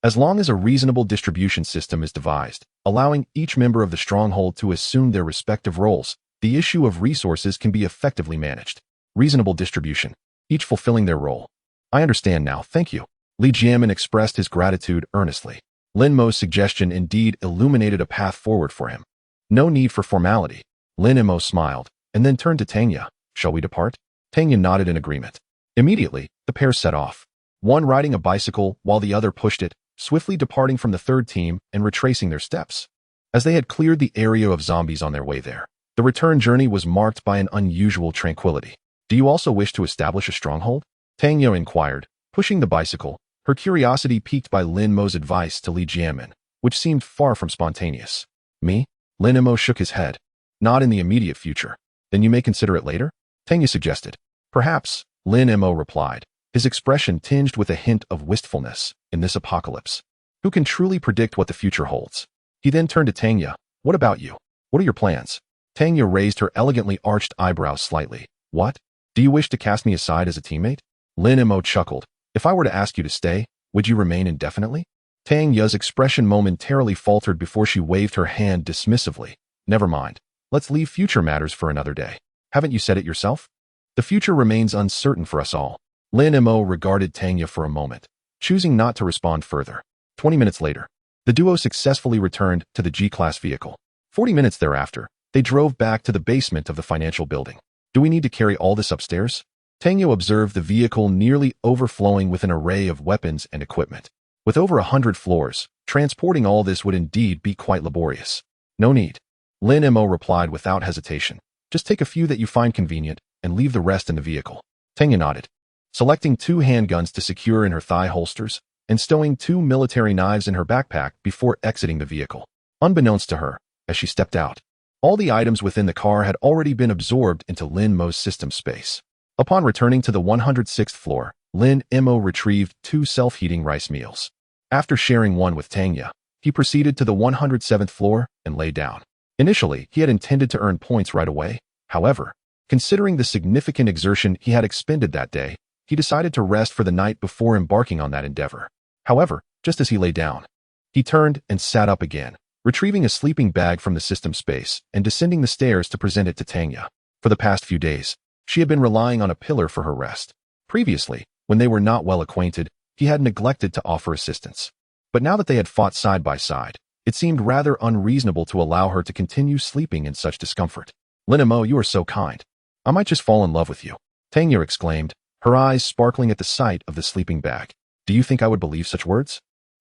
As long as a reasonable distribution system is devised, allowing each member of the stronghold to assume their respective roles, the issue of resources can be effectively managed. Reasonable distribution, each fulfilling their role. I understand now, thank you. Li Jianmin expressed his gratitude earnestly. Lin Mo's suggestion indeed illuminated a path forward for him. No need for formality. Lin Mo smiled, and then turned to Tanya. Shall we depart? Tanya nodded in agreement. Immediately, the pair set off. One riding a bicycle while the other pushed it, swiftly departing from the third team and retracing their steps. As they had cleared the area of zombies on their way there, the return journey was marked by an unusual tranquility. Do you also wish to establish a stronghold? Tanya inquired, pushing the bicycle, her curiosity piqued by Lin Mo's advice to Li Jianmin, which seemed far from spontaneous. Me? Lin Mo shook his head. Not in the immediate future. Then you may consider it later? Tanya suggested. Perhaps, Lin Mo replied, his expression tinged with a hint of wistfulness. In this apocalypse, who can truly predict what the future holds? He then turned to Tanya. What about you? What are your plans? Tanya raised her elegantly arched eyebrows slightly. What? Do you wish to cast me aside as a teammate? Lin Mo chuckled. If I were to ask you to stay, would you remain indefinitely? Tanya's expression momentarily faltered before she waved her hand dismissively. Never mind. Let's leave future matters for another day. Haven't you said it yourself? The future remains uncertain for us all. Lin Mo regarded Tanya for a moment, choosing not to respond further. 20 minutes later, the duo successfully returned to the G-Class vehicle. 40 minutes thereafter, they drove back to the basement of the financial building. Do we need to carry all this upstairs? Tanya observed the vehicle nearly overflowing with an array of weapons and equipment. With over 100 floors, transporting all this would indeed be quite laborious. No need. Lin Mo replied without hesitation. Just take a few that you find convenient and leave the rest in the vehicle. Tanya nodded, selecting 2 handguns to secure in her thigh holsters and stowing 2 military knives in her backpack before exiting the vehicle. Unbeknownst to her, as she stepped out, all the items within the car had already been absorbed into Lin Mo's system space. Upon returning to the 106th floor, Lin Mo retrieved 2 self-heating rice meals. After sharing one with Tanya, he proceeded to the 107th floor and lay down. Initially, he had intended to earn points right away. However, considering the significant exertion he had expended that day, he decided to rest for the night before embarking on that endeavor. However, just as he lay down, he turned and sat up again, retrieving a sleeping bag from the system space and descending the stairs to present it to Tanya. For the past few days, she had been relying on a pillar for her rest. Previously, when they were not well acquainted, he had neglected to offer assistance. But now that they had fought side by side, it seemed rather unreasonable to allow her to continue sleeping in such discomfort. Lin Mo, you are so kind. I might just fall in love with you, Tanya exclaimed, her eyes sparkling at the sight of the sleeping bag. Do you think I would believe such words?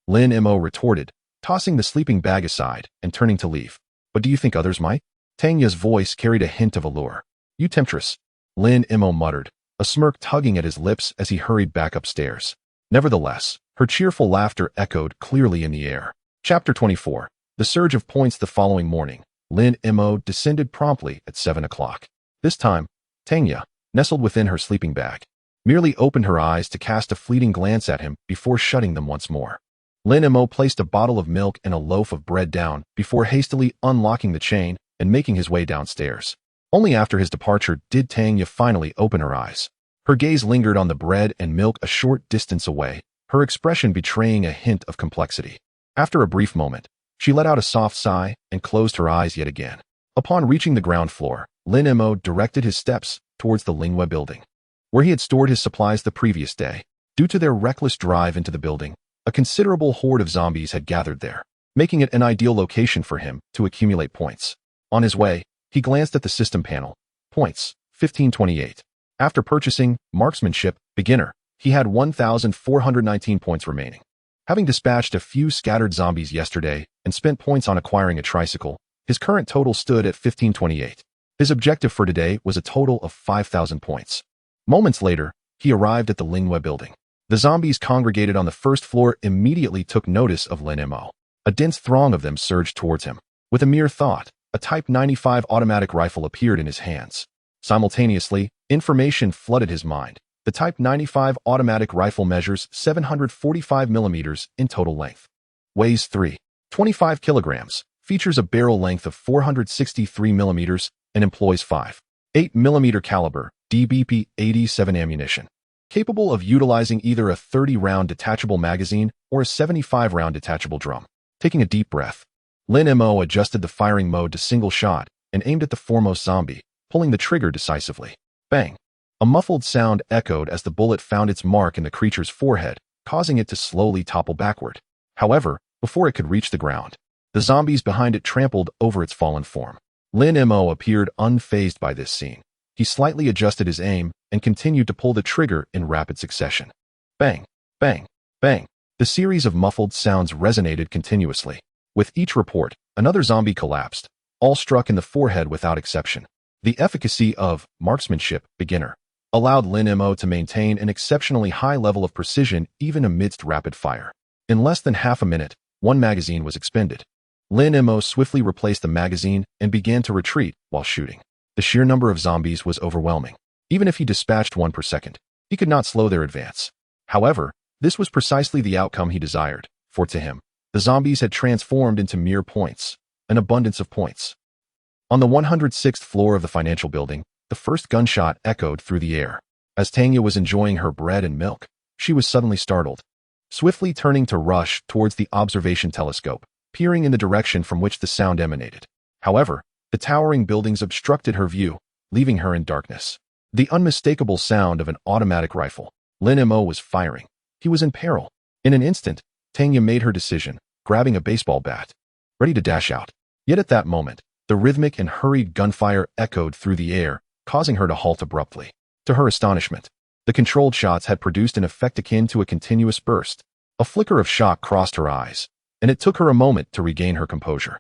Lin Mo retorted, tossing the sleeping bag aside and turning to leave. But do you think others might? Tanya's voice carried a hint of allure. You temptress, Lin Mo muttered, a smirk tugging at his lips as he hurried back upstairs. Nevertheless, her cheerful laughter echoed clearly in the air. Chapter 24. The surge of points the following morning. Lin Mo descended promptly at 7 o'clock. This time, Tanya, nestled within her sleeping bag, merely opened her eyes to cast a fleeting glance at him before shutting them once more. Lin Mo placed a bottle of milk and a loaf of bread down before hastily unlocking the chain and making his way downstairs. Only after his departure did Tanya finally open her eyes. Her gaze lingered on the bread and milk a short distance away, her expression betraying a hint of complexity. After a brief moment, she let out a soft sigh and closed her eyes yet again. Upon reaching the ground floor, Lin Mo directed his steps towards the Lingwa building, where he had stored his supplies the previous day. Due to their reckless drive into the building, A considerable horde of zombies had gathered there, making it an ideal location for him to accumulate points. On his way, he glanced at the system panel. Points, 1528. After purchasing Marksmanship, Beginner, he had 1,419 points remaining. Having dispatched a few scattered zombies yesterday and spent points on acquiring a tricycle, his current total stood at 1528. His objective for today was a total of 5,000 points. Moments later, he arrived at the Lin Mo building. The zombies congregated on the first floor immediately took notice of Lin Mo. A dense throng of them surged towards him. With a mere thought, a Type 95 automatic rifle appeared in his hands. Simultaneously, information flooded his mind. The Type 95 automatic rifle measures 745 millimeters in total length. Weighs 3.25 kilograms, features a barrel length of 463 millimeters, and employs 5.8 millimeter caliber DBP 87 ammunition. Capable of utilizing either a 30-round detachable magazine or a 75-round detachable drum. Taking a deep breath, Lin Mo adjusted the firing mode to single shot and aimed at the foremost zombie, pulling the trigger decisively. Bang! A muffled sound echoed as the bullet found its mark in the creature's forehead, causing it to slowly topple backward. However, before it could reach the ground, the zombies behind it trampled over its fallen form. Lin Mo appeared unfazed by this scene. He slightly adjusted his aim and continued to pull the trigger in rapid succession. Bang! Bang! Bang! The series of muffled sounds resonated continuously. With each report, another zombie collapsed, all struck in the forehead without exception. The efficacy of Marksmanship, Beginner, allowed Lin Mo to maintain an exceptionally high level of precision even amidst rapid fire. In less than half a minute, one magazine was expended. Lin Mo swiftly replaced the magazine and began to retreat while shooting. The sheer number of zombies was overwhelming. Even if he dispatched one per second, he could not slow their advance. However, this was precisely the outcome he desired, for to him, the zombies had transformed into mere points, an abundance of points. On the 106th floor of the financial building, the first gunshot echoed through the air. As Tanya was enjoying her bread and milk, she was suddenly startled. Swiftly turning to rush towards the observation telescope, peering in the direction from which the sound emanated. However, the towering buildings obstructed her view, leaving her in darkness. The unmistakable sound of an automatic rifle. Lin Mo was firing. He was in peril. In an instant, Tanya made her decision, grabbing a baseball bat, ready to dash out. Yet at that moment, the rhythmic and hurried gunfire echoed through the air, causing her to halt abruptly. To her astonishment, the controlled shots had produced an effect akin to a continuous burst. A flicker of shock crossed her eyes, and it took her a moment to regain her composure.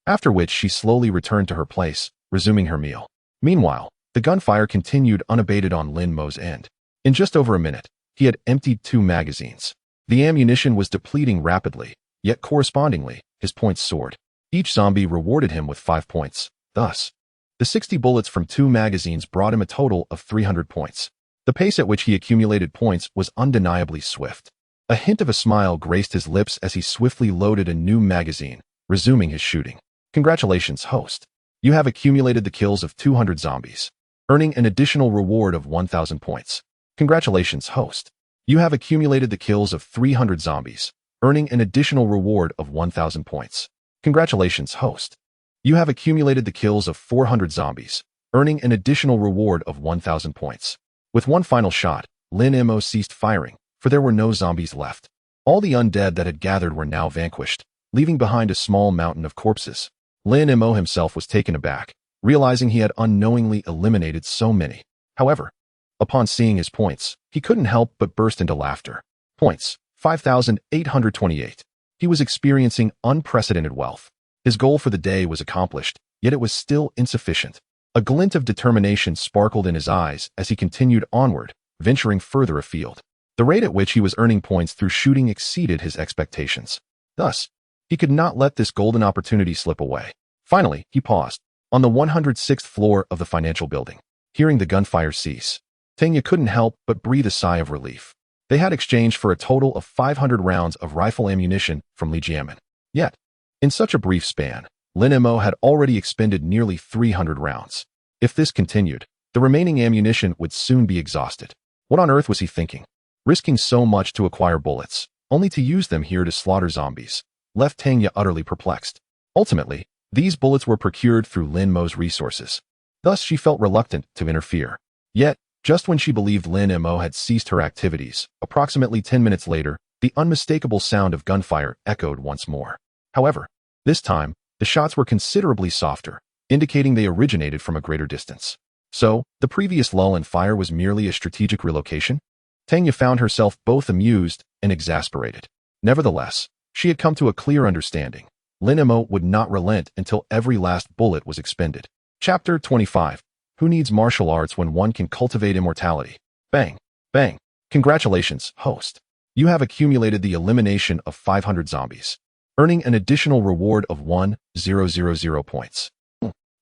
After which she slowly returned to her place, resuming her meal. Meanwhile, the gunfire continued unabated on Lin Mo's end. In just over a minute, he had emptied 2 magazines. The ammunition was depleting rapidly, yet correspondingly, his points soared. Each zombie rewarded him with 5 points. Thus, the 60 bullets from 2 magazines brought him a total of 300 points. The pace at which he accumulated points was undeniably swift. A hint of a smile graced his lips as he swiftly loaded a new magazine, resuming his shooting. Congratulations, host. You have accumulated the kills of 200 zombies, earning an additional reward of 1,000 points. Congratulations, host. You have accumulated the kills of 300 zombies, earning an additional reward of 1,000 points. Congratulations, host. You have accumulated the kills of 400 zombies, earning an additional reward of 1,000 points. With one final shot, Lin Mo ceased firing, for there were no zombies left. All the undead that had gathered were now vanquished, leaving behind a small mountain of corpses. Lin Mo himself was taken aback, realizing he had unknowingly eliminated so many. However, upon seeing his points, he couldn't help but burst into laughter. Points, 5,828. He was experiencing unprecedented wealth. His goal for the day was accomplished, yet it was still insufficient. A glint of determination sparkled in his eyes as he continued onward, venturing further afield. The rate at which he was earning points through shooting exceeded his expectations. Thus, he could not let this golden opportunity slip away. Finally, he paused, on the 106th floor of the financial building. Hearing the gunfire cease, Tanya couldn't help but breathe a sigh of relief. They had exchanged for a total of 500 rounds of rifle ammunition from Li Jiamin. Yet, in such a brief span, Lin Mo had already expended nearly 300 rounds. If this continued, the remaining ammunition would soon be exhausted. What on earth was he thinking? Risking so much to acquire bullets, only to use them here to slaughter zombies, left Tanya utterly perplexed. Ultimately, these bullets were procured through Lin Mo's resources. Thus she felt reluctant to interfere. Yet, just when she believed Lin Mo had ceased her activities, approximately 10 minutes later, The unmistakable sound of gunfire echoed once more. However, this time, the shots were considerably softer, indicating they originated from a greater distance. So, the previous lull in fire was merely a strategic relocation? Tanya found herself both amused and exasperated. Nevertheless, she had come to a clear understanding. Lin Mo would not relent until every last bullet was expended. Chapter 25. Who needs martial arts when one can cultivate immortality? Bang! Bang! Congratulations, host. You have accumulated the elimination of 500 zombies, earning an additional reward of 1,000 points.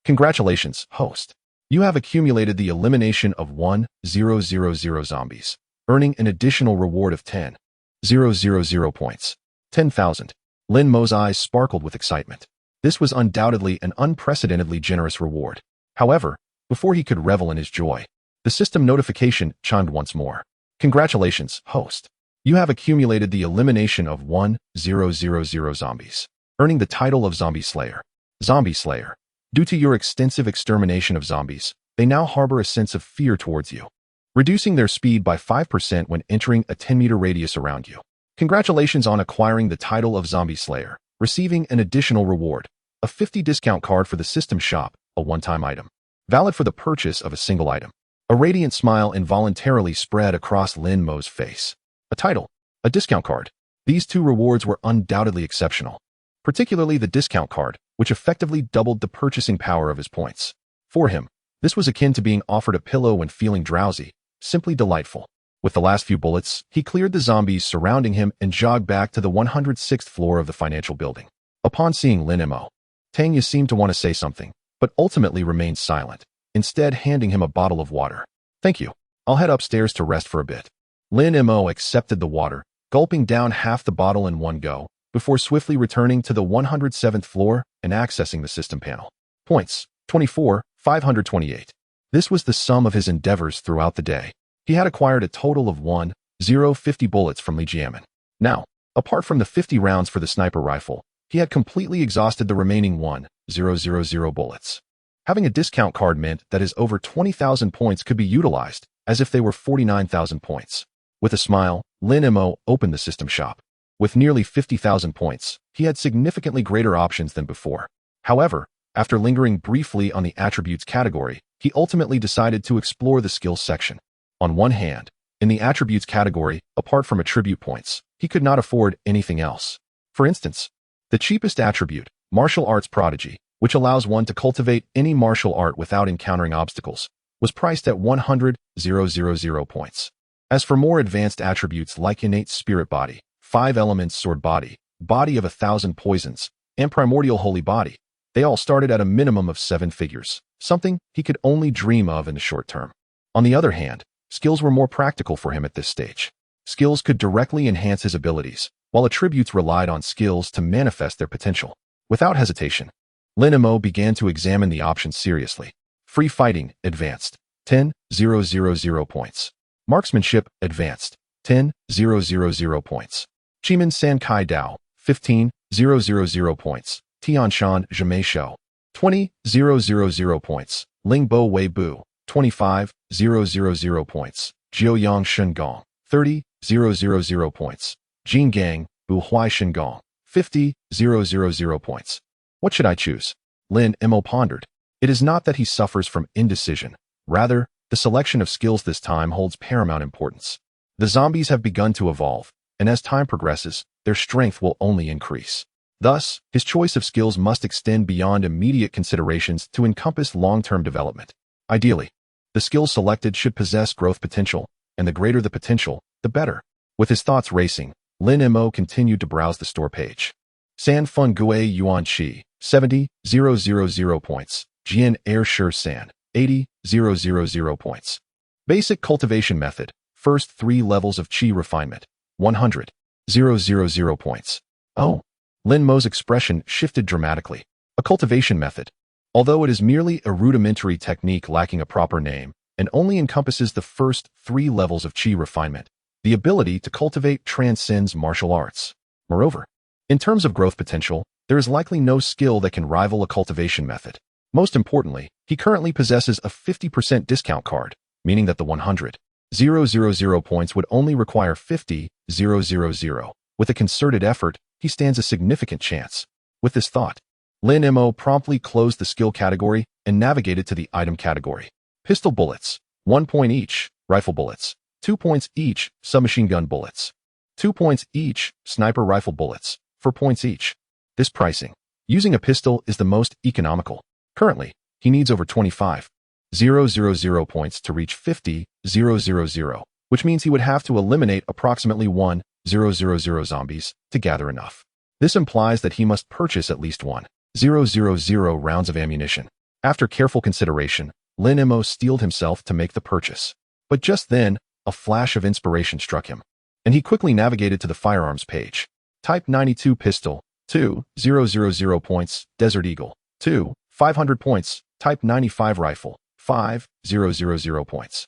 Congratulations, host. You have accumulated the elimination of 1,000 zombies, earning an additional reward of 10,000 points. 10,000. Lin Mo's eyes sparkled with excitement. This was undoubtedly an unprecedentedly generous reward. However, before he could revel in his joy, the system notification chimed once more. Congratulations, host. You have accumulated the elimination of 1,000 zombies, earning the title of Zombie Slayer. Zombie Slayer. Due to your extensive extermination of zombies, they now harbor a sense of fear towards you, reducing their speed by 5% when entering a 10-meter radius around you. Congratulations on acquiring the title of Zombie Slayer, receiving an additional reward, a 50 discount card for the system shop, a one-time item, valid for the purchase of a single item. A radiant smile involuntarily spread across Lin Mo's face. A title, a discount card. These two rewards were undoubtedly exceptional, particularly the discount card, which effectively doubled the purchasing power of his points. For him, this was akin to being offered a pillow when feeling drowsy, simply delightful. With the last few bullets, he cleared the zombies surrounding him and jogged back to the 106th floor of the financial building. Upon seeing Lin Mo, Tanya seemed to want to say something, but ultimately remained silent, instead handing him a bottle of water. Thank you. I'll head upstairs to rest for a bit. Lin Mo accepted the water, gulping down half the bottle in one go, before swiftly returning to the 107th floor and accessing the system panel. Points, 24,528. This was the sum of his endeavors throughout the day. He had acquired a total of 1,050 bullets from Li Jiamin. Now, apart from the 50 rounds for the sniper rifle, he had completely exhausted the remaining 1,000 bullets. Having a discount card meant that his over 20,000 points could be utilized, as if they were 49,000 points. With a smile, Lin Mo opened the system shop. With nearly 50,000 points, he had significantly greater options than before. However, after lingering briefly on the attributes category, he ultimately decided to explore the skills section. On one hand, in the attributes category, apart from attribute points, he could not afford anything else. For instance, the cheapest attribute, Martial Arts Prodigy, which allows one to cultivate any martial art without encountering obstacles, was priced at 100,000 points. As for more advanced attributes like Innate Spirit Body, 5 Elements Sword Body, Body of 1,000 Poisons, and Primordial Holy Body, they all started at a minimum of 7 figures, something he could only dream of in the short term. On the other hand, skills were more practical for him at this stage. Skills could directly enhance his abilities, while attributes relied on skills to manifest their potential. Without hesitation, Lin Mo began to examine the options seriously. Free Fighting, Advanced, 10,000 points. Marksmanship, Advanced, 10,000 points. Chimin San Kai Dao, 15,000 points. Tianshan Zhimei Shou, 20,000 points. Ling Bo Wei Bu, 25,000 points. Jiuyang Shengong, 30,000 points. Jin Gang, Bu Huai Shengong, 50,000 points. What should I choose? Lin Mo pondered. It is not that he suffers from indecision. Rather, the selection of skills this time holds paramount importance. The zombies have begun to evolve, and as time progresses, their strength will only increase. Thus, his choice of skills must extend beyond immediate considerations to encompass long-term development. Ideally, the skills selected should possess growth potential, and the greater the potential, the better. With his thoughts racing, Lin Mo continued to browse the store page. San Fun Gui Yuan Chi, 70,000 points. Jian Air Shi San, 80,000 points. Basic Cultivation Method, first 3 levels of Qi Refinement, 100,000 points. Oh! Lin Mo's expression shifted dramatically. A cultivation method. Although it is merely a rudimentary technique lacking a proper name, and only encompasses the first 3 levels of Qi refinement, the ability to cultivate transcends martial arts. Moreover, in terms of growth potential, there is likely no skill that can rival a cultivation method. Most importantly, he currently possesses a 50% discount card, meaning that the 100,000 000 points would only require 50,000. With a concerted effort, he stands a significant chance. With this thought, Lin Mo promptly closed the skill category and navigated to the item category. Pistol bullets, 1 point each. Rifle bullets, 2 points each. Submachine gun bullets, 2 points each. Sniper rifle bullets, 4 points each. This pricing, using a pistol, is the most economical. Currently, he needs over 25,000 points to reach 50,000, which means he would have to eliminate approximately 1,000 zombies to gather enough. This implies that he must purchase at least 1,000 rounds of ammunition. After careful consideration, Lin Mo steeled himself to make the purchase. But just then, a flash of inspiration struck him, and he quickly navigated to the firearms page. Type 92 pistol, 2,000 points. Desert Eagle, 2,500 points. Type 95 rifle, 5,000 points.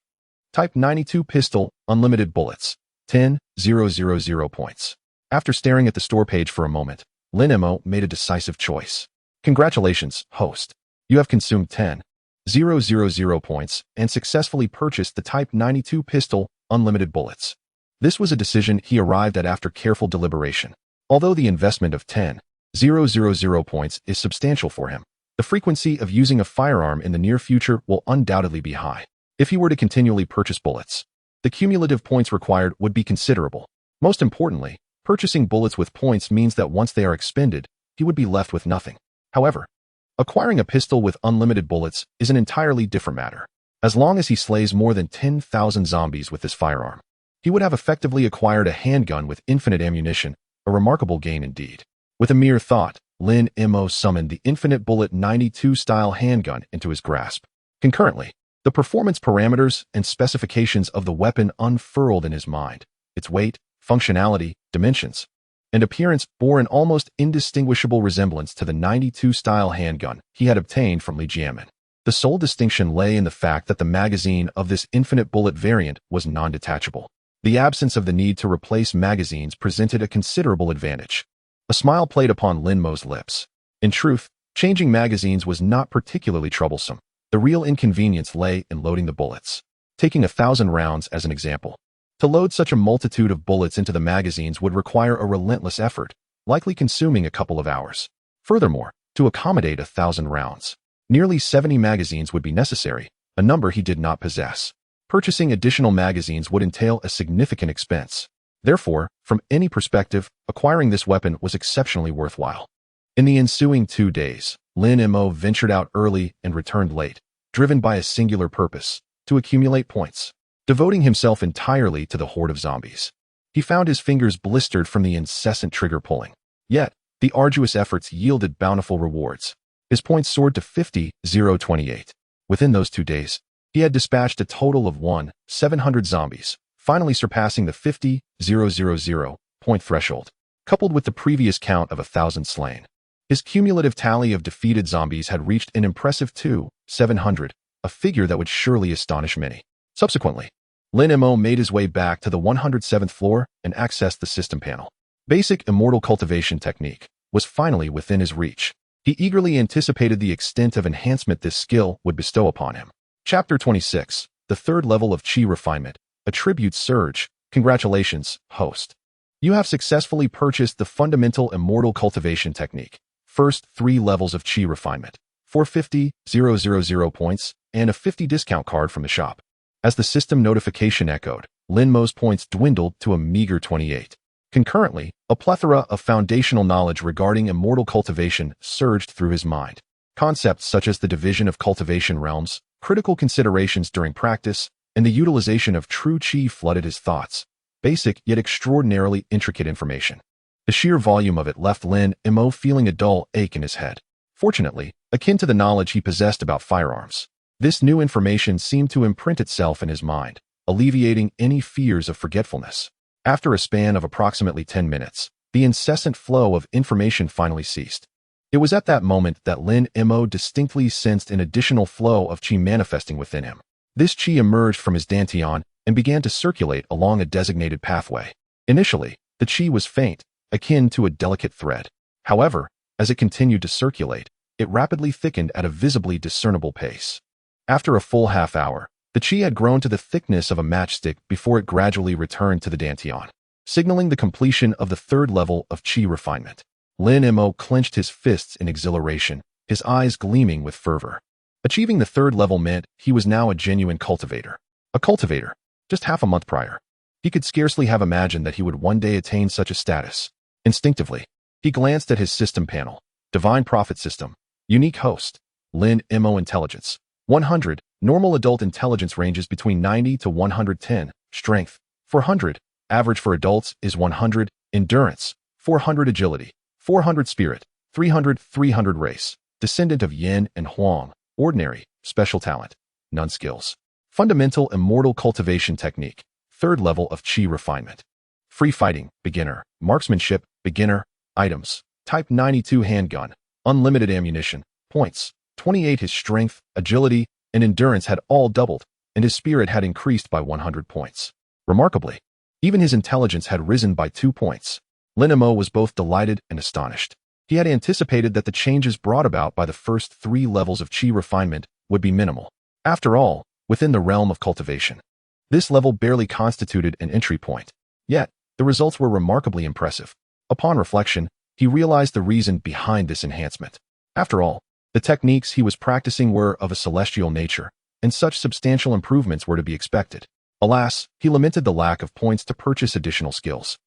Type 92 pistol, unlimited bullets, 10,000 points. After staring at the store page for a moment, Lin Mo made a decisive choice. Congratulations, host. You have consumed 10,000 points and successfully purchased the Type 92 pistol, unlimited bullets. This was a decision he arrived at after careful deliberation. Although the investment of 10,000 points is substantial for him, the frequency of using a firearm in the near future will undoubtedly be high. If he were to continually purchase bullets, the cumulative points required would be considerable. Most importantly, purchasing bullets with points means that once they are expended, he would be left with nothing. However, acquiring a pistol with unlimited bullets is an entirely different matter. As long as he slays more than 10,000 zombies with this firearm, he would have effectively acquired a handgun with infinite ammunition, a remarkable gain indeed. With a mere thought, Lin Mo summoned the Infinite Bullet 92 style handgun into his grasp. Concurrently, the performance parameters and specifications of the weapon unfurled in his mind. Its weight, functionality, dimensions, and appearance bore an almost indistinguishable resemblance to the 92 style handgun he had obtained from Li Jiamin. The sole distinction lay in the fact that the magazine of this infinite bullet variant was non-detachable. The absence of the need to replace magazines presented a considerable advantage. A smile played upon Lin Mo's lips. In truth, changing magazines was not particularly troublesome. The real inconvenience lay in loading the bullets. Taking 1,000 rounds as an example. To load such a multitude of bullets into the magazines would require a relentless effort, likely consuming a couple of hours. Furthermore, to accommodate 1,000 rounds, nearly 70 magazines would be necessary, a number he did not possess. Purchasing additional magazines would entail a significant expense. Therefore, from any perspective, acquiring this weapon was exceptionally worthwhile. In the ensuing 2 days, Lin Mo ventured out early and returned late, driven by a singular purpose: to accumulate points. Devoting himself entirely to the horde of zombies, he found his fingers blistered from the incessant trigger pulling. Yet, the arduous efforts yielded bountiful rewards. His points soared to 50,028. Within those 2 days, he had dispatched a total of 1,700 zombies, finally surpassing the 50,000 point threshold. Coupled with the previous count of 1,000 slain, his cumulative tally of defeated zombies had reached an impressive 2,700, a figure that would surely astonish many. Subsequently, Lin Mo made his way back to the 107th floor and accessed the system panel. Basic immortal cultivation technique was finally within his reach. He eagerly anticipated the extent of enhancement this skill would bestow upon him. Chapter 26, the third level of Qi refinement, attribute surge. Congratulations, host. You have successfully purchased the fundamental immortal cultivation technique. First 3 levels of Qi refinement, 450,000 points, and a 50 discount card from the shop. As the system notification echoed, Lin Mo's points dwindled to a meager 28. Concurrently, a plethora of foundational knowledge regarding immortal cultivation surged through his mind. Concepts such as the division of cultivation realms, critical considerations during practice, and the utilization of true Qi flooded his thoughts. Basic yet extraordinarily intricate information. The sheer volume of it left Lin Mo feeling a dull ache in his head. Fortunately, akin to the knowledge he possessed about firearms, this new information seemed to imprint itself in his mind, alleviating any fears of forgetfulness. After a span of approximately 10 minutes, the incessant flow of information finally ceased. It was at that moment that Lin Mo distinctly sensed an additional flow of Qi manifesting within him. This Qi emerged from his dantian and began to circulate along a designated pathway. Initially, the Qi was faint, akin to a delicate thread. However, as it continued to circulate, it rapidly thickened at a visibly discernible pace. After a full half hour, The qi had grown to the thickness of a matchstick before it gradually returned to the dantian, signaling the completion of the third level of qi refinement. Lin Mo clenched his fists in exhilaration, his eyes gleaming with fervor. Achieving the third level meant he was now a genuine cultivator. A cultivator, just half a month prior. He could scarcely have imagined that he would one day attain such a status. Instinctively, he glanced at his system panel. Divine Prophet System. Unique host. Lin Mo Intelligence. 100. Normal adult intelligence ranges between 90 to 110. Strength. 400. Average for adults is 100. Endurance. 400. Agility. 400. Spirit. 300. 300. Race. Descendant of Yin and Huang. Ordinary. Special talent. None skills. Fundamental Immortal Cultivation Technique. Third level of Qi refinement. Free fighting. Beginner. Marksmanship. Beginner. Items. Type 92 handgun. Unlimited ammunition. Points. 28. His strength, agility, and endurance had all doubled, and his spirit had increased by 100 points. Remarkably, even his intelligence had risen by 2 points. Lin Mo was both delighted and astonished. He had anticipated that the changes brought about by the first 3 levels of Qi refinement would be minimal. After all, within the realm of cultivation, this level barely constituted an entry point. Yet, the results were remarkably impressive. Upon reflection, he realized the reason behind this enhancement. After all, the techniques he was practicing were of a celestial nature, and such substantial improvements were to be expected. Alas, he lamented the lack of points to purchase additional skills.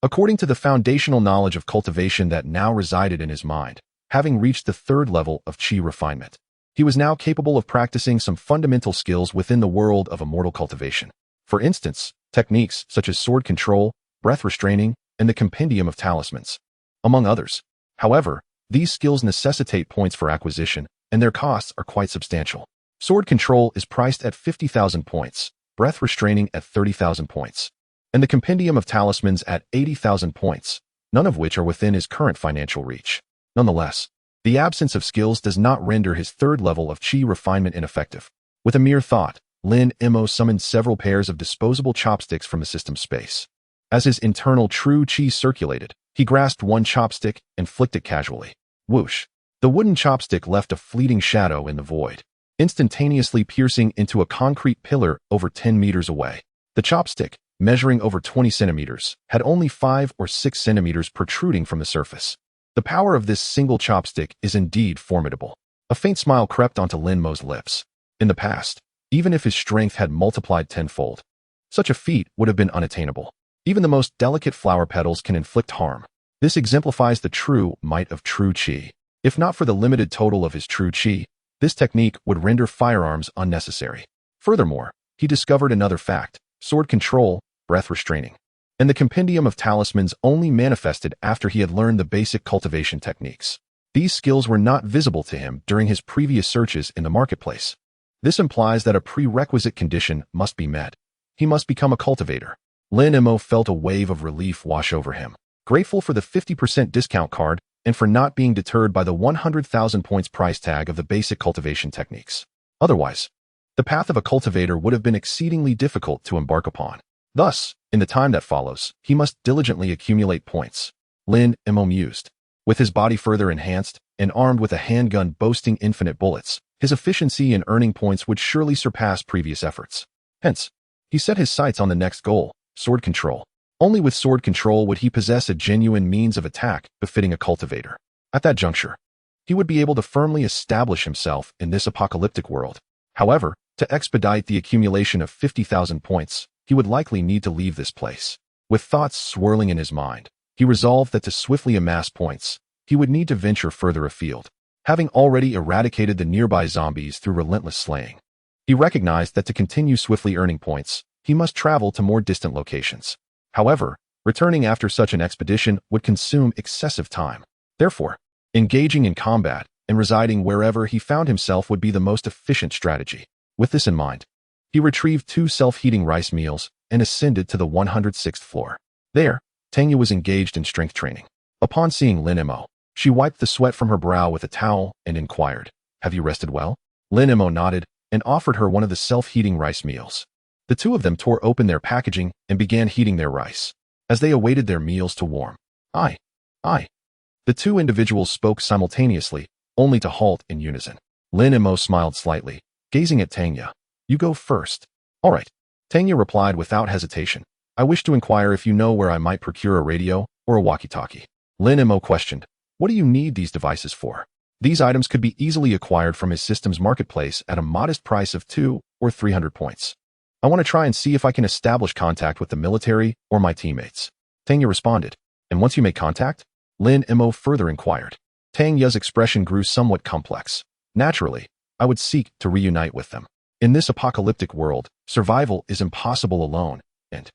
According to the foundational knowledge of cultivation that now resided in his mind, having reached the third level of Qi refinement, he was now capable of practicing some fundamental skills within the world of immortal cultivation. For instance, techniques such as sword control, breath restraining, and the compendium of talismans, among others. However, these skills necessitate points for acquisition, and their costs are quite substantial. Sword control is priced at 50,000 points, breath restraining at 30,000 points, and the compendium of talismans at 80,000 points, none of which are within his current financial reach. Nonetheless, the absence of skills does not render his third level of Qi refinement ineffective. With a mere thought, Lin Mo summoned several pairs of disposable chopsticks from the system space. As his internal true Qi circulated, he grasped one chopstick and flicked it casually. Whoosh! The wooden chopstick left a fleeting shadow in the void, instantaneously piercing into a concrete pillar over 10 meters away. The chopstick, measuring over 20 centimeters, had only 5 or 6 centimeters protruding from the surface. The power of this single chopstick is indeed formidable. A faint smile crept onto Lin Mo's lips. In the past, even if his strength had multiplied tenfold, such a feat would have been unattainable. Even the most delicate flower petals can inflict harm. This exemplifies the true might of true Qi. If not for the limited total of his true Qi, this technique would render firearms unnecessary. Furthermore, he discovered another fact: sword control, breath restraining, and the compendium of talismans only manifested after he had learned the basic cultivation techniques. These skills were not visible to him during his previous searches in the marketplace. This implies that a prerequisite condition must be met. He must become a cultivator. Lin Mo felt a wave of relief wash over him, grateful for the 50% discount card and for not being deterred by the 100,000 points price tag of the basic cultivation techniques. Otherwise, the path of a cultivator would have been exceedingly difficult to embark upon. Thus, in the time that follows, he must diligently accumulate points. Lin Mo mused. With his body further enhanced and armed with a handgun boasting infinite bullets, his efficiency in earning points would surely surpass previous efforts. Hence, he set his sights on the next goal: sword control. Only with sword control would he possess a genuine means of attack befitting a cultivator. At that juncture, he would be able to firmly establish himself in this apocalyptic world. However, to expedite the accumulation of 50,000 points, he would likely need to leave this place. With thoughts swirling in his mind, he resolved that to swiftly amass points, he would need to venture further afield. Having already eradicated the nearby zombies through relentless slaying, he recognized that to continue swiftly earning points, he must travel to more distant locations. However, returning after such an expedition would consume excessive time. Therefore, engaging in combat and residing wherever he found himself would be the most efficient strategy. With this in mind, he retrieved 2 self-heating rice meals and ascended to the 106th floor. There, Tanya was engaged in strength training. Upon seeing Lin Mo, she wiped the sweat from her brow with a towel and inquired, "Have you rested well?" Lin Mo nodded and offered her one of the self-heating rice meals. The two of them tore open their packaging and began heating their rice. As they awaited their meals to warm, I. The two individuals spoke simultaneously, only to halt in unison. Lin Mo smiled slightly, gazing at Tanya. You go first. All right. Tanya replied without hesitation. I wish to inquire if you know where I might procure a radio or a walkie-talkie. Lin Mo questioned. What do you need these devices for? These items could be easily acquired from his system's marketplace at a modest price of 200 or 300 points. I want to try and see if I can establish contact with the military or my teammates. Tanya responded. And once you make contact? Lin Mo further inquired. Tanya's expression grew somewhat complex. Naturally, I would seek to reunite with them. In this apocalyptic world, survival is impossible alone, and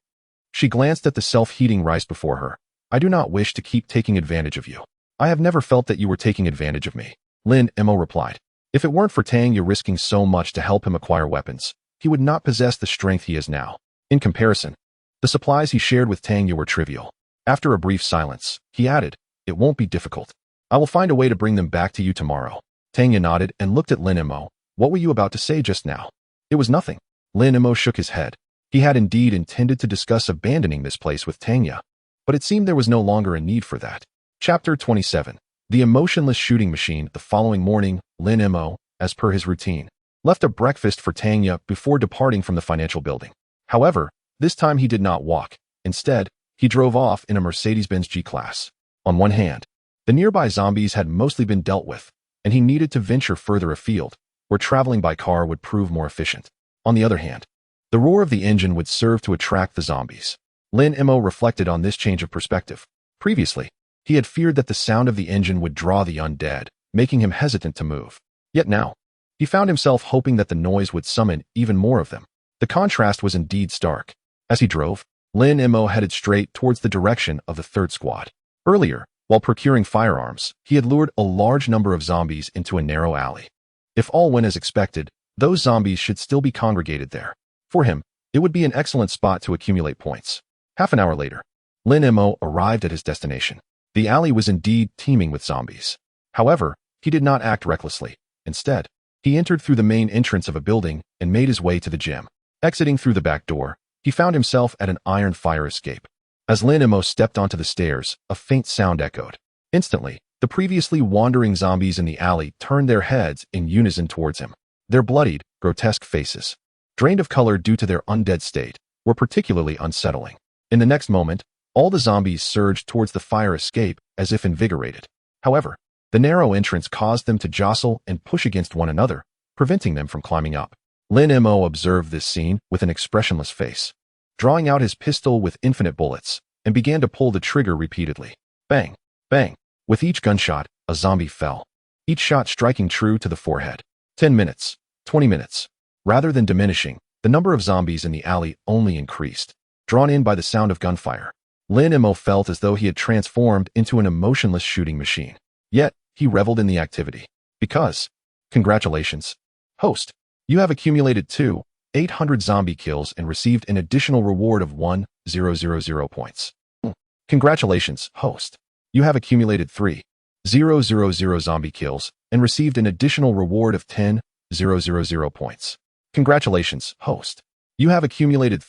she glanced at the self-heating rice before her. I do not wish to keep taking advantage of you. I have never felt that you were taking advantage of me. Lin Mo replied. If it weren't for Tanya risking so much to help him acquire weapons, he would not possess the strength he has now. In comparison, the supplies he shared with Tanya were trivial. After a brief silence, he added, it won't be difficult. I will find a way to bring them back to you tomorrow. Tanya nodded and looked at Lin Mo. What were you about to say just now? It was nothing. Lin Mo shook his head. He had indeed intended to discuss abandoning this place with Tanya, but it seemed there was no longer a need for that. Chapter 27. The emotionless shooting machine. The following morning, Lin Mo, as per his routine, left a breakfast for Tanya before departing from the financial building. However, this time he did not walk. Instead, he drove off in a Mercedes-Benz G-Class. On one hand, the nearby zombies had mostly been dealt with, and he needed to venture further afield, where traveling by car would prove more efficient. On the other hand, the roar of the engine would serve to attract the zombies. Lin Mo reflected on this change of perspective. Previously, he had feared that the sound of the engine would draw the undead, making him hesitant to move. Yet now, he found himself hoping that the noise would summon even more of them. The contrast was indeed stark. As he drove, Lin Mo headed straight towards the direction of the third squad. Earlier, while procuring firearms, he had lured a large number of zombies into a narrow alley. If all went as expected, those zombies should still be congregated there. For him, it would be an excellent spot to accumulate points. Half an hour later, Lin Mo arrived at his destination. The alley was indeed teeming with zombies. However, he did not act recklessly. Instead, he entered through the main entrance of a building and made his way to the gym. Exiting through the back door, he found himself at an iron fire escape. As Lin Mo stepped onto the stairs, a faint sound echoed. Instantly, the previously wandering zombies in the alley turned their heads in unison towards him. Their bloodied, grotesque faces, drained of color due to their undead state, were particularly unsettling. In the next moment, all the zombies surged towards the fire escape as if invigorated. However, the narrow entrance caused them to jostle and push against one another, preventing them from climbing up. Lin Mo observed this scene with an expressionless face, drawing out his pistol with infinite bullets, and began to pull the trigger repeatedly. Bang! Bang! With each gunshot, a zombie fell, each shot striking true to the forehead. 10 minutes, 20 minutes. Rather than diminishing, the number of zombies in the alley only increased. Drawn in by the sound of gunfire, Lin Mo felt as though he had transformed into an emotionless shooting machine. Yet, he reveled in the activity. Because, congratulations, host, you have accumulated 800 zombie kills and received an additional reward of 1,000 points. Congratulations, host. You have accumulated 3,000 zombie kills and received an additional reward of 10,000 points. Congratulations, host. You have accumulated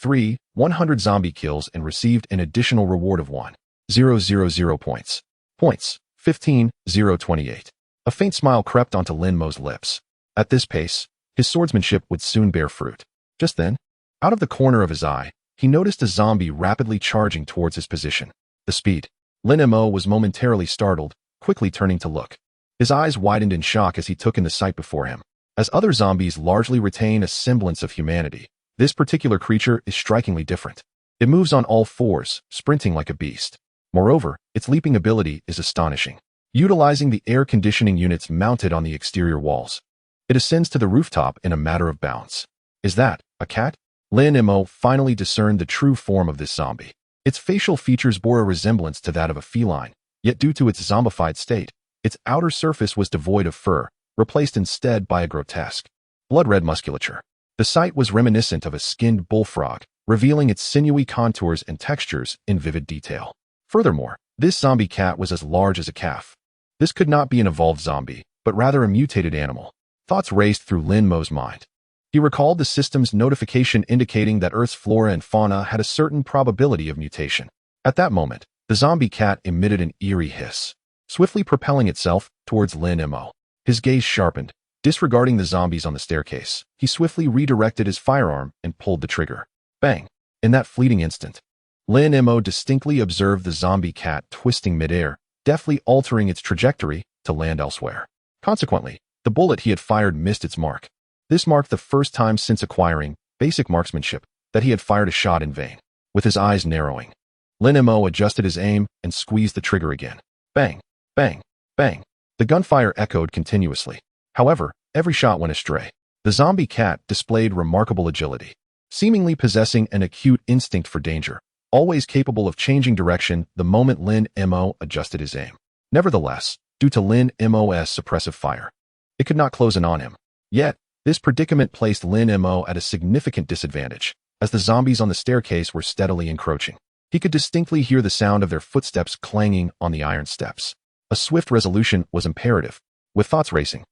100 zombie kills and received an additional reward of 1,000 points. Points, 15,028. A faint smile crept onto Lin Mo's lips. At this pace, his swordsmanship would soon bear fruit. Just then, out of the corner of his eye, he noticed a zombie rapidly charging towards his position. The speed. Lin Mo was momentarily startled, quickly turning to look. His eyes widened in shock as he took in the sight before him. As other zombies largely retain a semblance of humanity, this particular creature is strikingly different. It moves on all fours, sprinting like a beast. Moreover, its leaping ability is astonishing. Utilizing the air conditioning units mounted on the exterior walls, it ascends to the rooftop in a matter of bounds. Is that a cat? Lin Mo finally discerned the true form of this zombie. Its facial features bore a resemblance to that of a feline, yet due to its zombified state, its outer surface was devoid of fur, replaced instead by a grotesque, blood-red musculature. The sight was reminiscent of a skinned bullfrog, revealing its sinewy contours and textures in vivid detail. Furthermore, this zombie cat was as large as a calf. This could not be an evolved zombie, but rather a mutated animal. Thoughts raced through Lin Mo's mind. He recalled the system's notification indicating that Earth's flora and fauna had a certain probability of mutation. At that moment, the zombie cat emitted an eerie hiss, swiftly propelling itself towards Lin Mo. His gaze sharpened, Disregarding the zombies on the staircase, he swiftly redirected his firearm and pulled the trigger. Bang! In that fleeting instant, Lin Mo distinctly observed the zombie cat twisting midair, deftly altering its trajectory to land elsewhere. Consequently, the bullet he had fired missed its mark. This marked the first time since acquiring basic marksmanship that he had fired a shot in vain. With his eyes narrowing, Lin Mo adjusted his aim and squeezed the trigger again. Bang! Bang! Bang! The gunfire echoed continuously. However, every shot went astray. The zombie cat displayed remarkable agility, seemingly possessing an acute instinct for danger, always capable of changing direction the moment Lin Mo adjusted his aim. Nevertheless, due to Lin Mo's suppressive fire, it could not close in on him. Yet, this predicament placed Lin Mo at a significant disadvantage, as the zombies on the staircase were steadily encroaching. He could distinctly hear the sound of their footsteps clanging on the iron steps. A swift resolution was imperative. With thoughts racing,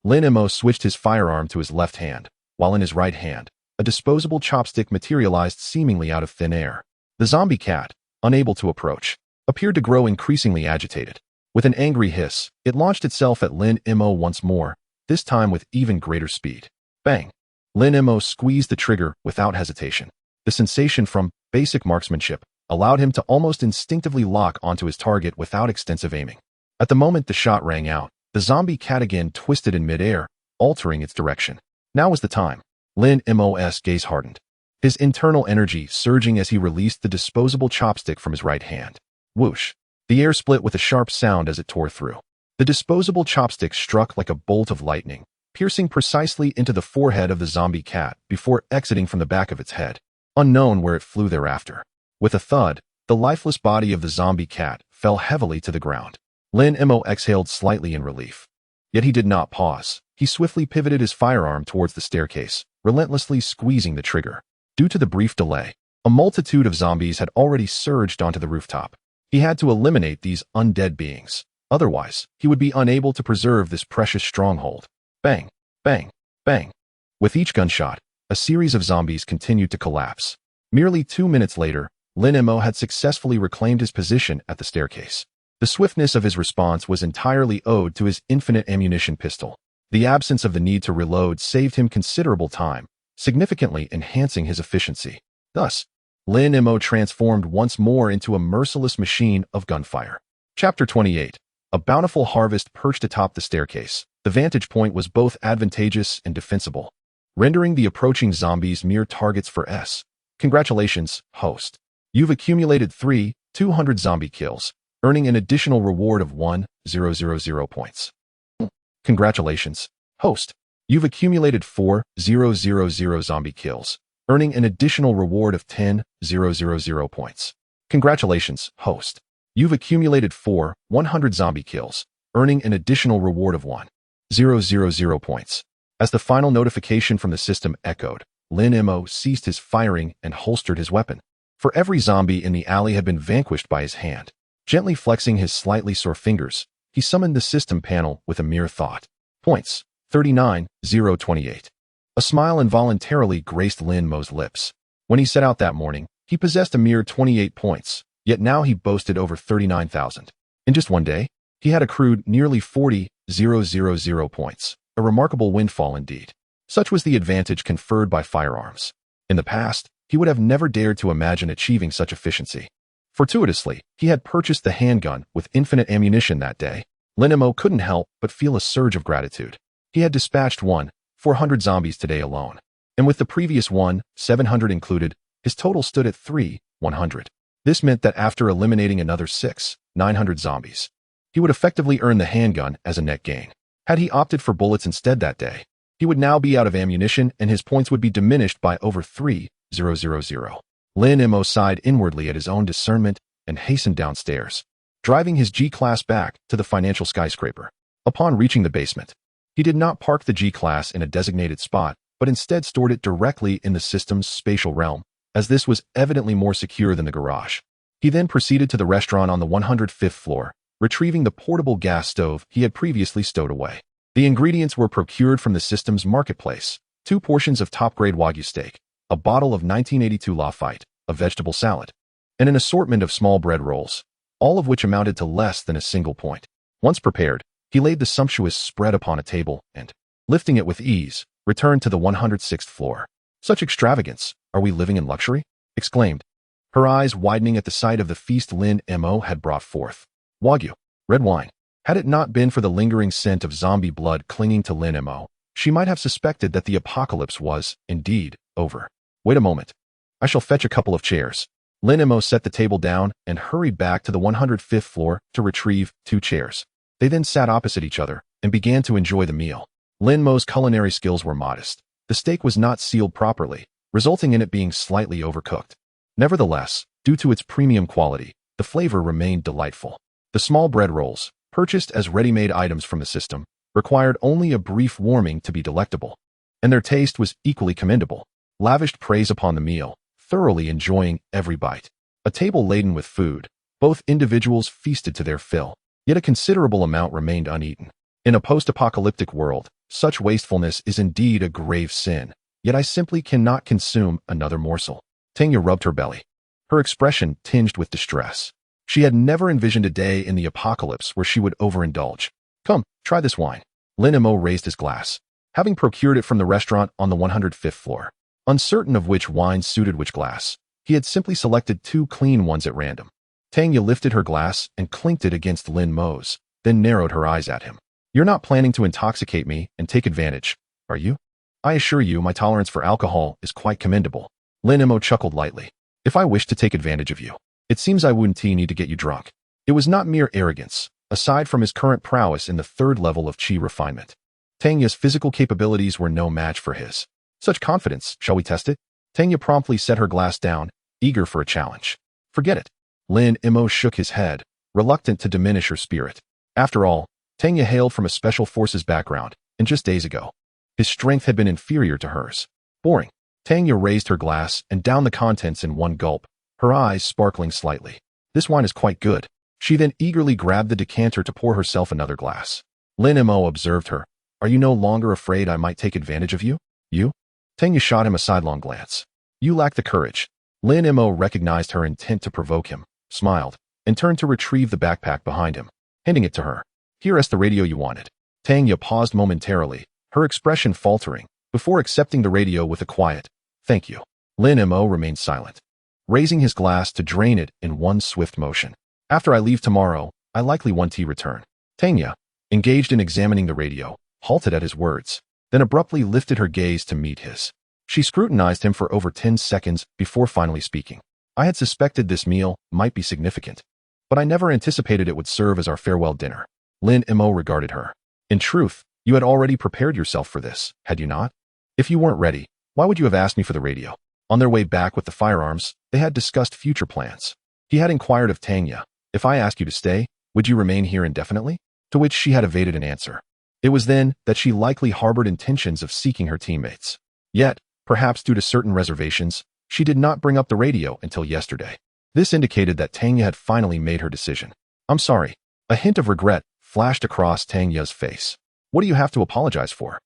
Lin Mo switched his firearm to his left hand, while in his right hand, a disposable chopstick materialized seemingly out of thin air. The zombie cat, unable to approach, appeared to grow increasingly agitated. With an angry hiss, it launched itself at Lin Mo once more, this time with even greater speed. Bang! Lin Mo squeezed the trigger without hesitation. The sensation from basic marksmanship allowed him to almost instinctively lock onto his target without extensive aiming. At the moment the shot rang out, the zombie cat again twisted in midair, altering its direction. Now was the time. Lin Mo's gaze hardened, his internal energy surging as he released the disposable chopstick from his right hand. Whoosh! The air split with a sharp sound as it tore through. The disposable chopstick struck like a bolt of lightning, piercing precisely into the forehead of the zombie cat before exiting from the back of its head. Unknown where it flew thereafter. With a thud, the lifeless body of the zombie cat fell heavily to the ground. Lin Mo exhaled slightly in relief. Yet he did not pause. He swiftly pivoted his firearm towards the staircase, relentlessly squeezing the trigger. Due to the brief delay, a multitude of zombies had already surged onto the rooftop. He had to eliminate these undead beings. Otherwise, he would be unable to preserve this precious stronghold. Bang! Bang! Bang! With each gunshot, a series of zombies continued to collapse. Merely 2 minutes later, Lin Mo had successfully reclaimed his position at the staircase. The swiftness of his response was entirely owed to his infinite ammunition pistol. The absence of the need to reload saved him considerable time, significantly enhancing his efficiency. Thus, Lin Mo transformed once more into a merciless machine of gunfire. Chapter 28. A bountiful harvest perched atop the staircase. The vantage point was both advantageous and defensible, rendering the approaching zombies mere targets for S. Congratulations, host. You've accumulated 200 zombie kills, earning an additional reward of 1,000 points. Congratulations, host. You've accumulated 4,000 zombie kills, earning an additional reward of 10,000 points. Congratulations, host. You've accumulated 100 zombie kills, earning an additional reward of 1,000 points. As the final notification from the system echoed, Lin Mo ceased his firing and holstered his weapon. For every zombie in the alley had been vanquished by his hand. Gently flexing his slightly sore fingers, he summoned the system panel with a mere thought. Points, 39,028. A smile involuntarily graced Lin Mo's lips. When he set out that morning, he possessed a mere 28 points, yet now he boasted over 39,000. In just one day, he had accrued nearly 40,000 points, a remarkable windfall indeed. Such was the advantage conferred by firearms. In the past, he would have never dared to imagine achieving such efficiency. Fortuitously, he had purchased the handgun with infinite ammunition that day. Lin Mo couldn't help but feel a surge of gratitude. He had dispatched 400 zombies today alone, and with the previous 700 included, his total stood at 100. This meant that after eliminating another 900 zombies, he would effectively earn the handgun as a net gain. Had he opted for bullets instead that day, he would now be out of ammunition and his points would be diminished by over 3,000. Lin Mo sighed inwardly at his own discernment and hastened downstairs, driving his G-Class back to the financial skyscraper. Upon reaching the basement, he did not park the G-Class in a designated spot, but instead stored it directly in the system's spatial realm, as this was evidently more secure than the garage. He then proceeded to the restaurant on the 105th floor, retrieving the portable gas stove he had previously stowed away. The ingredients were procured from the system's marketplace: 2 portions of top-grade Wagyu steak, a bottle of 1982 Lafite, a vegetable salad, and an assortment of small bread rolls, all of which amounted to less than a single point. Once prepared, he laid the sumptuous spread upon a table and, lifting it with ease, returned to the 106th floor. Such extravagance! Are we living in luxury? Exclaimed, her eyes widening at the sight of the feast Lin Mo had brought forth. Wagyu, red wine. Had it not been for the lingering scent of zombie blood clinging to Lin Mo, she might have suspected that the apocalypse was, indeed, over. Wait a moment. I shall fetch a couple of chairs. Lin Mo set the table down and hurried back to the 105th floor to retrieve 2 chairs. They then sat opposite each other and began to enjoy the meal. Lin Mo's culinary skills were modest. The steak was not sealed properly, resulting in it being slightly overcooked. Nevertheless, due to its premium quality, the flavor remained delightful. The small bread rolls, purchased as ready-made items from the system, required only a brief warming to be delectable, and their taste was equally commendable. Lavished praise upon the meal, thoroughly enjoying every bite. A table laden with food, both individuals feasted to their fill, yet a considerable amount remained uneaten. In a post-apocalyptic world, such wastefulness is indeed a grave sin, yet I simply cannot consume another morsel. Tanya rubbed her belly, her expression tinged with distress. She had never envisioned a day in the apocalypse where she would overindulge. Come, try this wine. Lin Mo raised his glass, having procured it from the restaurant on the 105th floor. Uncertain of which wine suited which glass, he had simply selected 2 clean ones at random. Tanya lifted her glass and clinked it against Lin Mo's, then narrowed her eyes at him. You're not planning to intoxicate me and take advantage, are you? I assure you my tolerance for alcohol is quite commendable. Lin Mo chuckled lightly. If I wish to take advantage of you, it seems I wouldn't need to get you drunk. It was not mere arrogance, aside from his current prowess in the 3rd level of chi refinement. Tanya's physical capabilities were no match for his. Such confidence, shall we test it? Tanya promptly set her glass down, eager for a challenge. Forget it. Lin Mo shook his head, reluctant to diminish her spirit. After all, Tanya hailed from a special forces background, and just days ago, his strength had been inferior to hers. Boring. Tanya raised her glass and downed the contents in one gulp, her eyes sparkling slightly. This wine is quite good. She then eagerly grabbed the decanter to pour herself another glass. Lin Mo observed her. Are you no longer afraid I might take advantage of you? You? Tanya shot him a sidelong glance. You lack the courage. Lin Mo recognized her intent to provoke him, smiled, and turned to retrieve the backpack behind him, handing it to her. Here is the radio you wanted. Tanya paused momentarily, her expression faltering, before accepting the radio with a quiet, thank you. Lin Mo remained silent, raising his glass to drain it in one swift motion. After I leave tomorrow, I likely want to return. Tanya, engaged in examining the radio, halted at his words, then abruptly lifted her gaze to meet his. She scrutinized him for over 10 seconds before finally speaking. I had suspected this meal might be significant, but I never anticipated it would serve as our farewell dinner. Lin Mo regarded her. In truth, you had already prepared yourself for this, had you not? If you weren't ready, why would you have asked me for the radio? On their way back with the firearms, they had discussed future plans. He had inquired of Tanya, if I asked you to stay, would you remain here indefinitely? To which she had evaded an answer. It was then that she likely harbored intentions of seeking her teammates. Yet, perhaps due to certain reservations, she did not bring up the radio until yesterday. This indicated that Tanya had finally made her decision. I'm sorry. A hint of regret flashed across Tanya's face. What do you have to apologize for?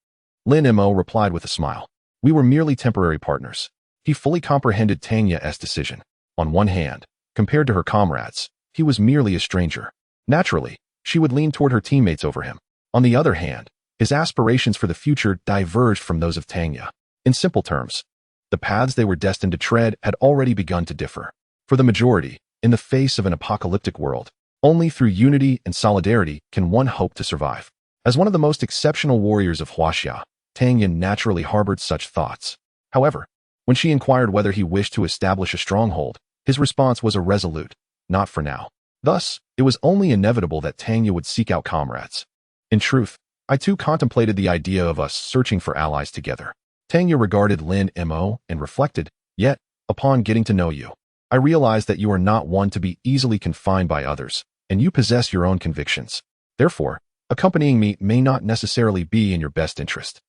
Lin Mo replied with a smile. We were merely temporary partners. He fully comprehended Tanya's decision. On one hand, compared to her comrades, he was merely a stranger. Naturally, she would lean toward her teammates over him. On the other hand, his aspirations for the future diverged from those of Tanya. In simple terms, the paths they were destined to tread had already begun to differ. For the majority, in the face of an apocalyptic world, only through unity and solidarity can one hope to survive. As one of the most exceptional warriors of Huaxia, Tanya naturally harbored such thoughts. However, when she inquired whether he wished to establish a stronghold, his response was a resolute, not for now. Thus, it was only inevitable that Tanya would seek out comrades. In truth, I too contemplated the idea of us searching for allies together. Tanya regarded Lin Mo and reflected, yet, upon getting to know you, I realized that you are not one to be easily confined by others, and you possess your own convictions. Therefore, accompanying me may not necessarily be in your best interest.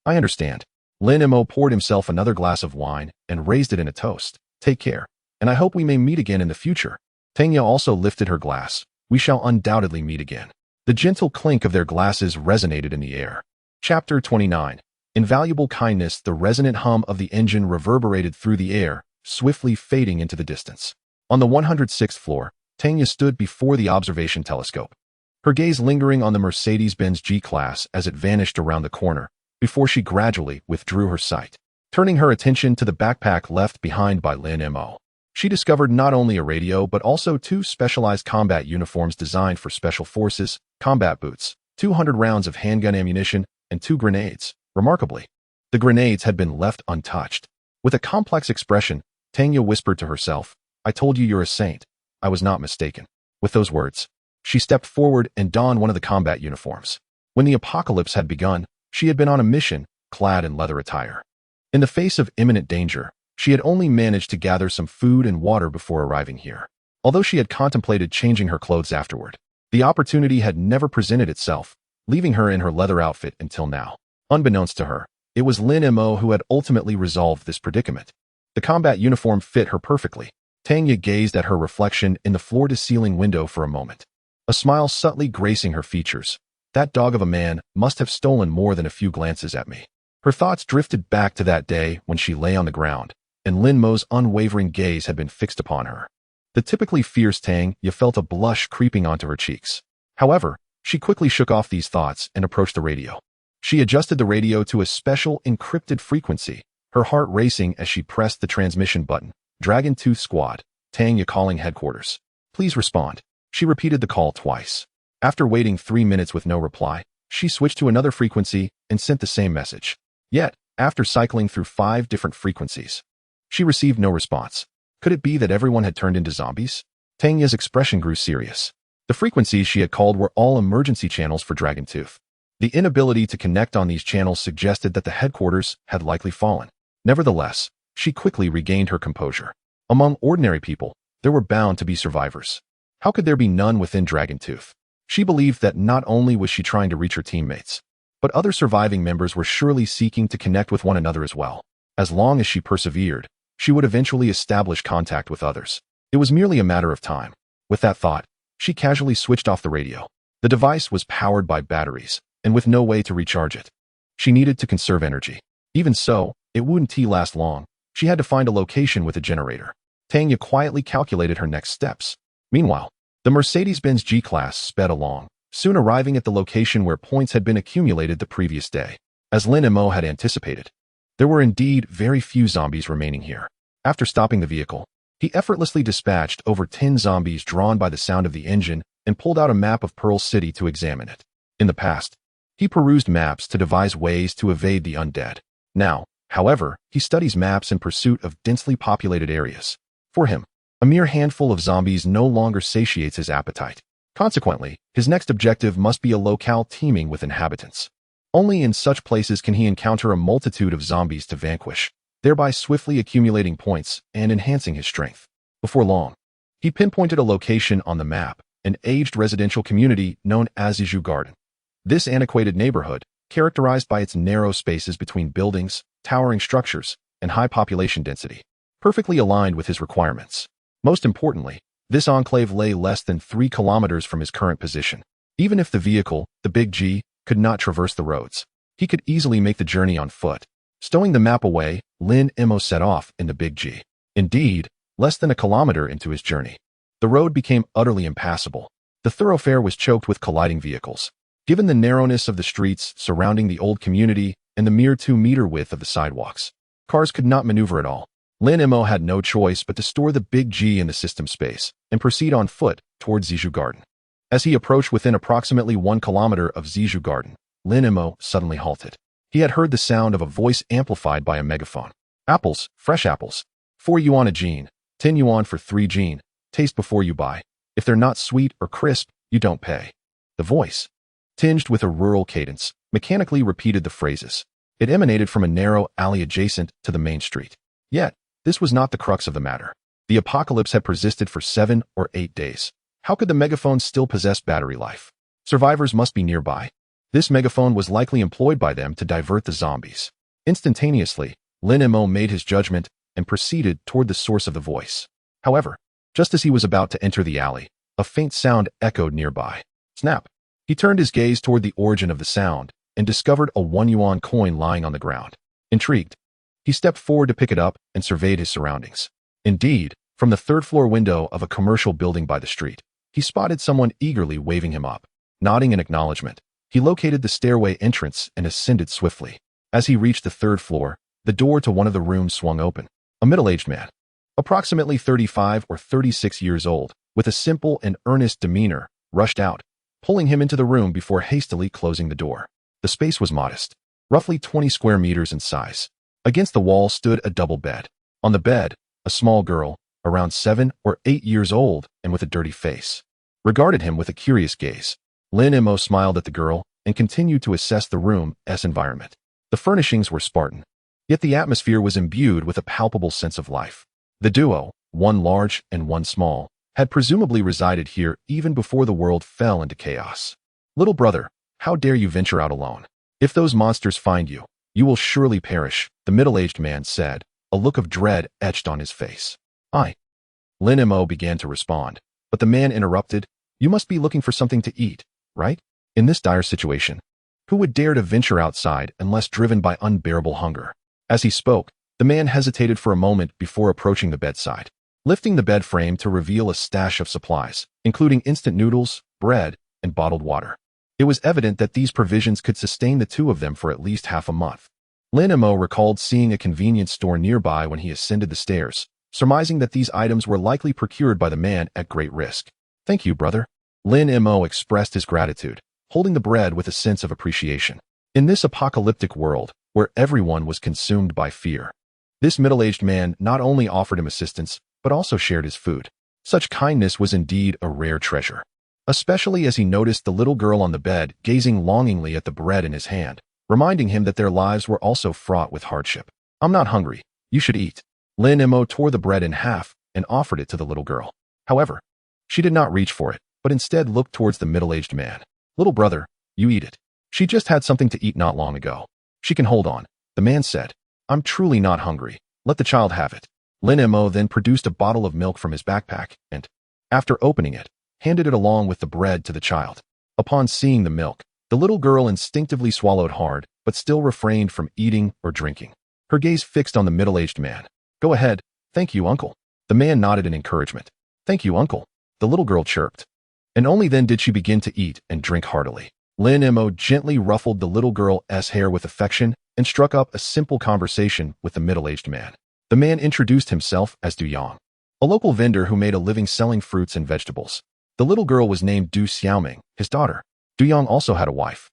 I understand. Lin Mo poured himself another glass of wine and raised it in a toast. Take care, and I hope we may meet again in the future. Tanya also lifted her glass. We shall undoubtedly meet again. The gentle clink of their glasses resonated in the air. Chapter 29. Invaluable kindness. The resonant hum of the engine reverberated through the air, swiftly fading into the distance. On the 106th floor, Tanya stood before the observation telescope, her gaze lingering on the Mercedes-Benz G-Class as it vanished around the corner, before she gradually withdrew her sight, turning her attention to the backpack left behind by Lin Mo. She discovered not only a radio but also two specialized combat uniforms designed for special forces, combat boots, 200 rounds of handgun ammunition, and 2 grenades. Remarkably, the grenades had been left untouched. With a complex expression, Tanya whispered to herself, "I told you you're a saint. I was not mistaken." With those words, she stepped forward and donned one of the combat uniforms. When the apocalypse had begun, she had been on a mission, clad in leather attire. In the face of imminent danger, she had only managed to gather some food and water before arriving here. Although she had contemplated changing her clothes afterward, the opportunity had never presented itself, leaving her in her leather outfit until now. Unbeknownst to her, it was Lin Mo who had ultimately resolved this predicament. The combat uniform fit her perfectly. Tanya gazed at her reflection in the floor-to-ceiling window for a moment, a smile subtly gracing her features. That dog of a man must have stolen more than a few glances at me. Her thoughts drifted back to that day when she lay on the ground, and Lin Mo's unwavering gaze had been fixed upon her. The typically fierce Tanya felt a blush creeping onto her cheeks. However, she quickly shook off these thoughts and approached the radio. She adjusted the radio to a special encrypted frequency, her heart racing as she pressed the transmission button. "Dragon Tooth Squad, Tanya calling headquarters. Please respond." She repeated the call twice. After waiting 3 minutes with no reply, she switched to another frequency and sent the same message. Yet, after cycling through 5 different frequencies, she received no response. Could it be that everyone had turned into zombies? Tanya's expression grew serious. The frequencies she had called were all emergency channels for Dragon Tooth. The inability to connect on these channels suggested that the headquarters had likely fallen. Nevertheless, she quickly regained her composure. Among ordinary people, there were bound to be survivors. How could there be none within Dragon Tooth? She believed that not only was she trying to reach her teammates, but other surviving members were surely seeking to connect with one another as well. As long as she persevered, she would eventually establish contact with others. It was merely a matter of time. With that thought, she casually switched off the radio. The device was powered by batteries, and with no way to recharge it. She needed to conserve energy. Even so, it wouldn't last long. She had to find a location with a generator. Tanya quietly calculated her next steps. Meanwhile, the Mercedes-Benz G-Class sped along, soon arriving at the location where points had been accumulated the previous day. As Lin Mo had anticipated, there were indeed very few zombies remaining here. After stopping the vehicle, he effortlessly dispatched over 10 zombies drawn by the sound of the engine and pulled out a map of Pearl City to examine it. In the past, he perused maps to devise ways to evade the undead. Now, however, he studies maps in pursuit of densely populated areas. For him, a mere handful of zombies no longer satiates his appetite. Consequently, his next objective must be a locale teeming with inhabitants. Only in such places can he encounter a multitude of zombies to vanquish, thereby swiftly accumulating points and enhancing his strength. Before long, he pinpointed a location on the map, an aged residential community known as Ziju Garden. This antiquated neighborhood, characterized by its narrow spaces between buildings, towering structures, and high population density, perfectly aligned with his requirements. Most importantly, this enclave lay less than 3 kilometers from his current position. Even if the vehicle, the Big G, could not traverse the roads, he could easily make the journey on foot. Stowing the map away, Lin Mo set off in the Big G. Indeed, less than a kilometer into his journey, the road became utterly impassable. The thoroughfare was choked with colliding vehicles. Given the narrowness of the streets surrounding the old community and the mere 2-meter width of the sidewalks, cars could not maneuver at all. Lin Mo had no choice but to store the Big G in the system space and proceed on foot towards Ziju Garden. As he approached within approximately 1 kilometer of Ziju Garden, Lin Mo suddenly halted. He had heard the sound of a voice amplified by a megaphone. "Apples, fresh apples. 4 yuan a gene, 10 yuan for 3 gene. Taste before you buy. If they're not sweet or crisp, you don't pay." The voice, tinged with a rural cadence, mechanically repeated the phrases. It emanated from a narrow alley adjacent to the main street. Yet, this was not the crux of the matter. The apocalypse had persisted for 7 or 8 days. How could the megaphone still possess battery life? Survivors must be nearby. This megaphone was likely employed by them to divert the zombies. Instantaneously, Lin Mo made his judgment and proceeded toward the source of the voice. However, just as he was about to enter the alley, a faint sound echoed nearby. Snap! He turned his gaze toward the origin of the sound and discovered a 1 yuan coin lying on the ground. Intrigued, he stepped forward to pick it up and surveyed his surroundings. Indeed, from the 3rd-floor window of a commercial building by the street, he spotted someone eagerly waving him up. Nodding in acknowledgement, he located the stairway entrance and ascended swiftly. As he reached the third floor, the door to one of the rooms swung open. A middle-aged man, approximately 35 or 36 years old, with a simple and earnest demeanor, rushed out, pulling him into the room before hastily closing the door. The space was modest, roughly 20 square meters in size. Against the wall stood a double bed. On the bed, a small girl, around 7 or 8 years old and with a dirty face, regarded him with a curious gaze. Lin Mo smiled at the girl and continued to assess the room's environment. The furnishings were Spartan, yet the atmosphere was imbued with a palpable sense of life. The duo, one large and one small, had presumably resided here even before the world fell into chaos. Little brother, how dare you venture out alone? If those monsters find you, you will surely perish, the middle-aged man said, a look of dread etched on his face. Lin Mo began to respond, but the man interrupted. You must be looking for something to eat, right? In this dire situation, who would dare to venture outside unless driven by unbearable hunger? As he spoke, the man hesitated for a moment before approaching the bedside, lifting the bed frame to reveal a stash of supplies, including instant noodles, bread, and bottled water. It was evident that these provisions could sustain the two of them for at least half a month. Lin Mo recalled seeing a convenience store nearby when he ascended the stairs, surmising that these items were likely procured by the man at great risk. Thank you, brother. Lin Mo expressed his gratitude, holding the bread with a sense of appreciation. In this apocalyptic world, where everyone was consumed by fear, this middle-aged man not only offered him assistance, but also shared his food. Such kindness was indeed a rare treasure, especially as he noticed the little girl on the bed gazing longingly at the bread in his hand, reminding him that their lives were also fraught with hardship. I'm not hungry. You should eat. Lin Mo tore the bread in half and offered it to the little girl. However, she did not reach for it, but instead looked towards the middle-aged man. Little brother, you eat it. She just had something to eat not long ago. She can hold on, the man said. I'm truly not hungry. Let the child have it. Lin Mo then produced a bottle of milk from his backpack and, after opening it, handed it along with the bread to the child. Upon seeing the milk, the little girl instinctively swallowed hard, but still refrained from eating or drinking. Her gaze fixed on the middle-aged man. Go ahead. Thank you, uncle. The man nodded in encouragement. Thank you, uncle. The little girl chirped. And only then did she begin to eat and drink heartily. Lin Mo gently ruffled the little girl's hair with affection and struck up a simple conversation with the middle-aged man. The man introduced himself as Du Yang, a local vendor who made a living selling fruits and vegetables. The little girl was named Du Xiaoming, his daughter. Du Yang also had a wife,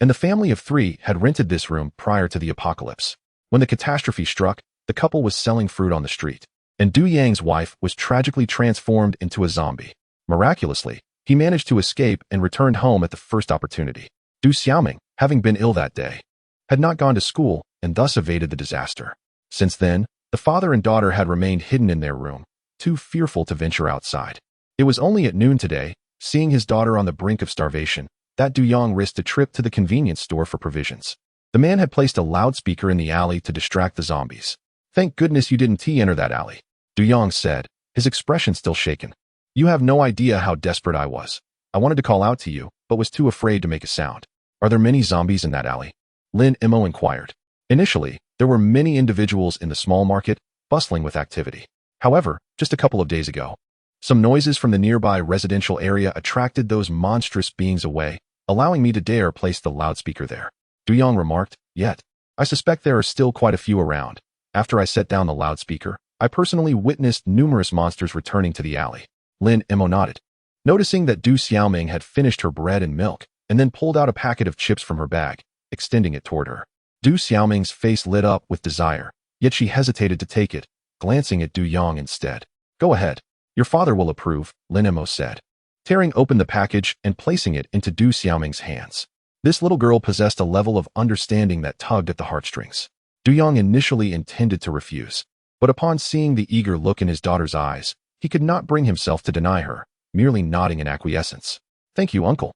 and the family of 3 had rented this room prior to the apocalypse. When the catastrophe struck, the couple was selling fruit on the street, and Du Yang's wife was tragically transformed into a zombie. Miraculously, he managed to escape and returned home at the first opportunity. Du Xiaoming, having been ill that day, had not gone to school and thus evaded the disaster. Since then, the father and daughter had remained hidden in their room, too fearful to venture outside. It was only at noon today, seeing his daughter on the brink of starvation, that Du Yang risked a trip to the convenience store for provisions. The man had placed a loudspeaker in the alley to distract the zombies. Thank goodness you didn't enter that alley, Du Yang said, his expression still shaken. You have no idea how desperate I was. I wanted to call out to you, but was too afraid to make a sound. Are there many zombies in that alley? Lin Mo inquired. Initially, there were many individuals in the small market, bustling with activity. However, just a couple of days ago, some noises from the nearby residential area attracted those monstrous beings away, allowing me to dare place the loudspeaker there. Du Yang remarked, yet, I suspect there are still quite a few around. After I set down the loudspeaker, I personally witnessed numerous monsters returning to the alley. Lin Mo nodded, noticing that Du Xiaoming had finished her bread and milk, and then pulled out a packet of chips from her bag, extending it toward her. Du Xiaoming's face lit up with desire, yet she hesitated to take it, glancing at Du Yang instead. Go ahead. Your father will approve, Lin Mo said, tearing open the package and placing it into Du Xiaoming's hands. This little girl possessed a level of understanding that tugged at the heartstrings. Du Yang initially intended to refuse, but upon seeing the eager look in his daughter's eyes, he could not bring himself to deny her, merely nodding in acquiescence. Thank you, uncle.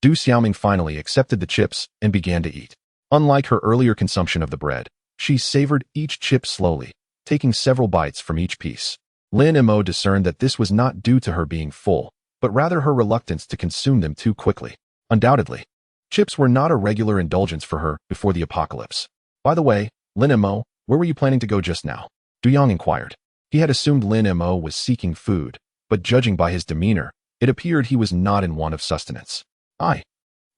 Du Xiaoming finally accepted the chips and began to eat. Unlike her earlier consumption of the bread, she savored each chip slowly, taking several bites from each piece. Lin Mo discerned that this was not due to her being full, but rather her reluctance to consume them too quickly. Undoubtedly, chips were not a regular indulgence for her before the apocalypse. By the way, Lin Mo, where were you planning to go just now? Du Yang inquired. He had assumed Lin Mo was seeking food, but judging by his demeanor, it appeared he was not in want of sustenance.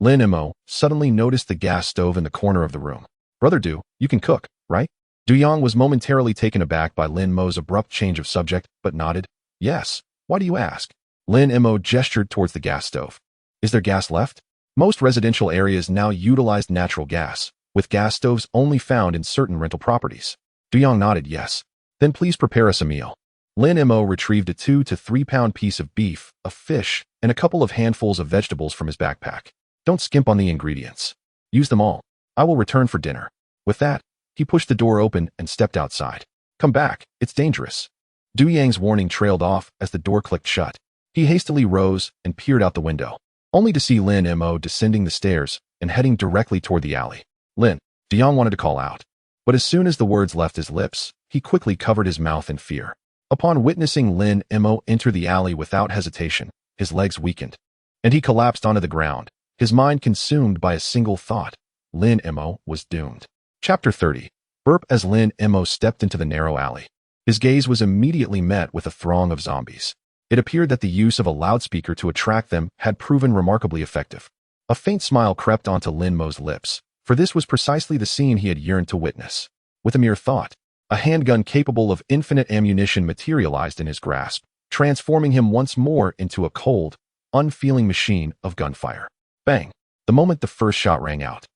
Lin Mo suddenly noticed the gas stove in the corner of the room. Brother Du, you can cook, right? Du Yang was momentarily taken aback by Lin Mo's abrupt change of subject, but nodded. Yes. Why do you ask? Lin Mo gestured towards the gas stove. Is there gas left? Most residential areas now utilized natural gas, with gas stoves only found in certain rental properties. Du Yang nodded yes. Then please prepare us a meal. Lin Mo retrieved a 2 to 3 pound piece of beef, a fish, and a couple of handfuls of vegetables from his backpack. Don't skimp on the ingredients. Use them all. I will return for dinner. With that, he pushed the door open and stepped outside. Come back, it's dangerous. Du Yang's warning trailed off as the door clicked shut. He hastily rose and peered out the window, only to see Lin Mo descending the stairs and heading directly toward the alley. Lin, Du Yang wanted to call out, but as soon as the words left his lips, he quickly covered his mouth in fear. Upon witnessing Lin Mo enter the alley without hesitation, his legs weakened, and he collapsed onto the ground, his mind consumed by a single thought. Lin Mo was doomed. Chapter 30. Burp. As Lin Mo stepped into the narrow alley, his gaze was immediately met with a throng of zombies. It appeared that the use of a loudspeaker to attract them had proven remarkably effective. A faint smile crept onto Lin Mo's lips, for this was precisely the scene he had yearned to witness. With a mere thought, a handgun capable of infinite ammunition materialized in his grasp, transforming him once more into a cold, unfeeling machine of gunfire. Bang! The moment the first shot rang out,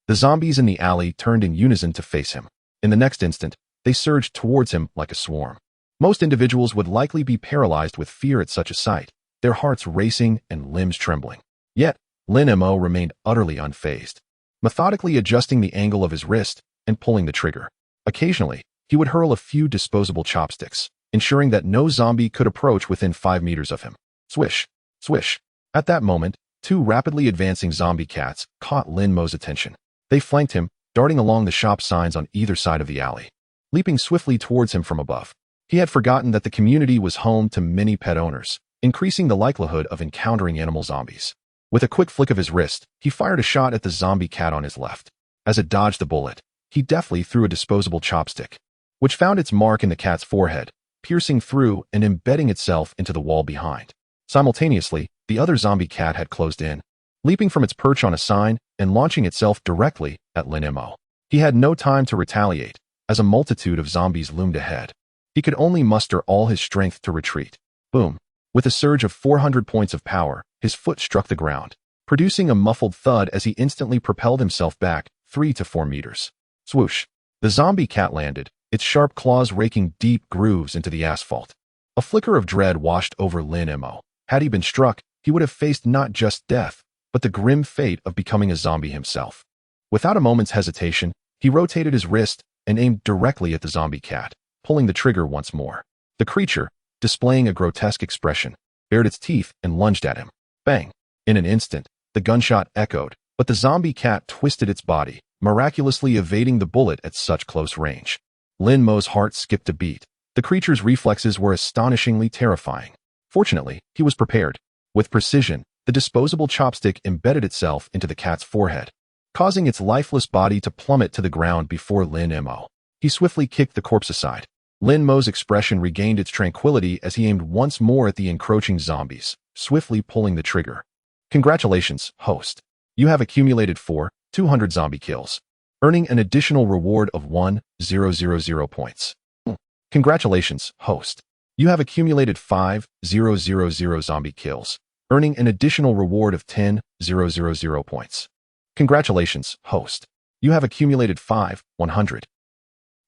the zombies in the alley turned in unison to face him. In the next instant, they surged towards him like a swarm. Most individuals would likely be paralyzed with fear at such a sight, their hearts racing and limbs trembling. Yet, Lin Mo remained utterly unfazed, methodically adjusting the angle of his wrist and pulling the trigger. Occasionally, he would hurl a few disposable chopsticks, ensuring that no zombie could approach within 5 meters of him. Swish! Swish! At that moment, 2 rapidly advancing zombie cats caught Lin Mo's attention. They flanked him, darting along the shop signs on either side of the alley, leaping swiftly towards him from above. He had forgotten that the community was home to many pet owners, increasing the likelihood of encountering animal zombies. With a quick flick of his wrist, he fired a shot at the zombie cat on his left. As it dodged the bullet, he deftly threw a disposable chopstick, which found its mark in the cat's forehead, piercing through and embedding itself into the wall behind. Simultaneously, the other zombie cat had closed in, leaping from its perch on a sign and launching itself directly at Lin Mo. He had no time to retaliate, as a multitude of zombies loomed ahead. He could only muster all his strength to retreat. Boom! With a surge of 400 points of power, his foot struck the ground, producing a muffled thud as he instantly propelled himself back 3 to 4 meters. Swoosh! The zombie cat landed, its sharp claws raking deep grooves into the asphalt. A flicker of dread washed over Lin Mo. Had he been struck, he would have faced not just death, but the grim fate of becoming a zombie himself. Without a moment's hesitation, he rotated his wrist and aimed directly at the zombie cat, pulling the trigger once more. The creature, displaying a grotesque expression, bared its teeth and lunged at him. Bang! In an instant, the gunshot echoed, but the zombie cat twisted its body, miraculously evading the bullet at such close range. Lin Mo's heart skipped a beat. The creature's reflexes were astonishingly terrifying. Fortunately, he was prepared. With precision, the disposable chopstick embedded itself into the cat's forehead, causing its lifeless body to plummet to the ground before Lin Mo. He swiftly kicked the corpse aside. Lin Mo's expression regained its tranquility as he aimed once more at the encroaching zombies, swiftly pulling the trigger. Congratulations, host. You have accumulated 200 zombie kills, earning an additional reward of 1,000 points. Congratulations, host. You have accumulated 5,000 zombie kills, earning an additional reward of 10,000 points. Congratulations, host. You have accumulated 100.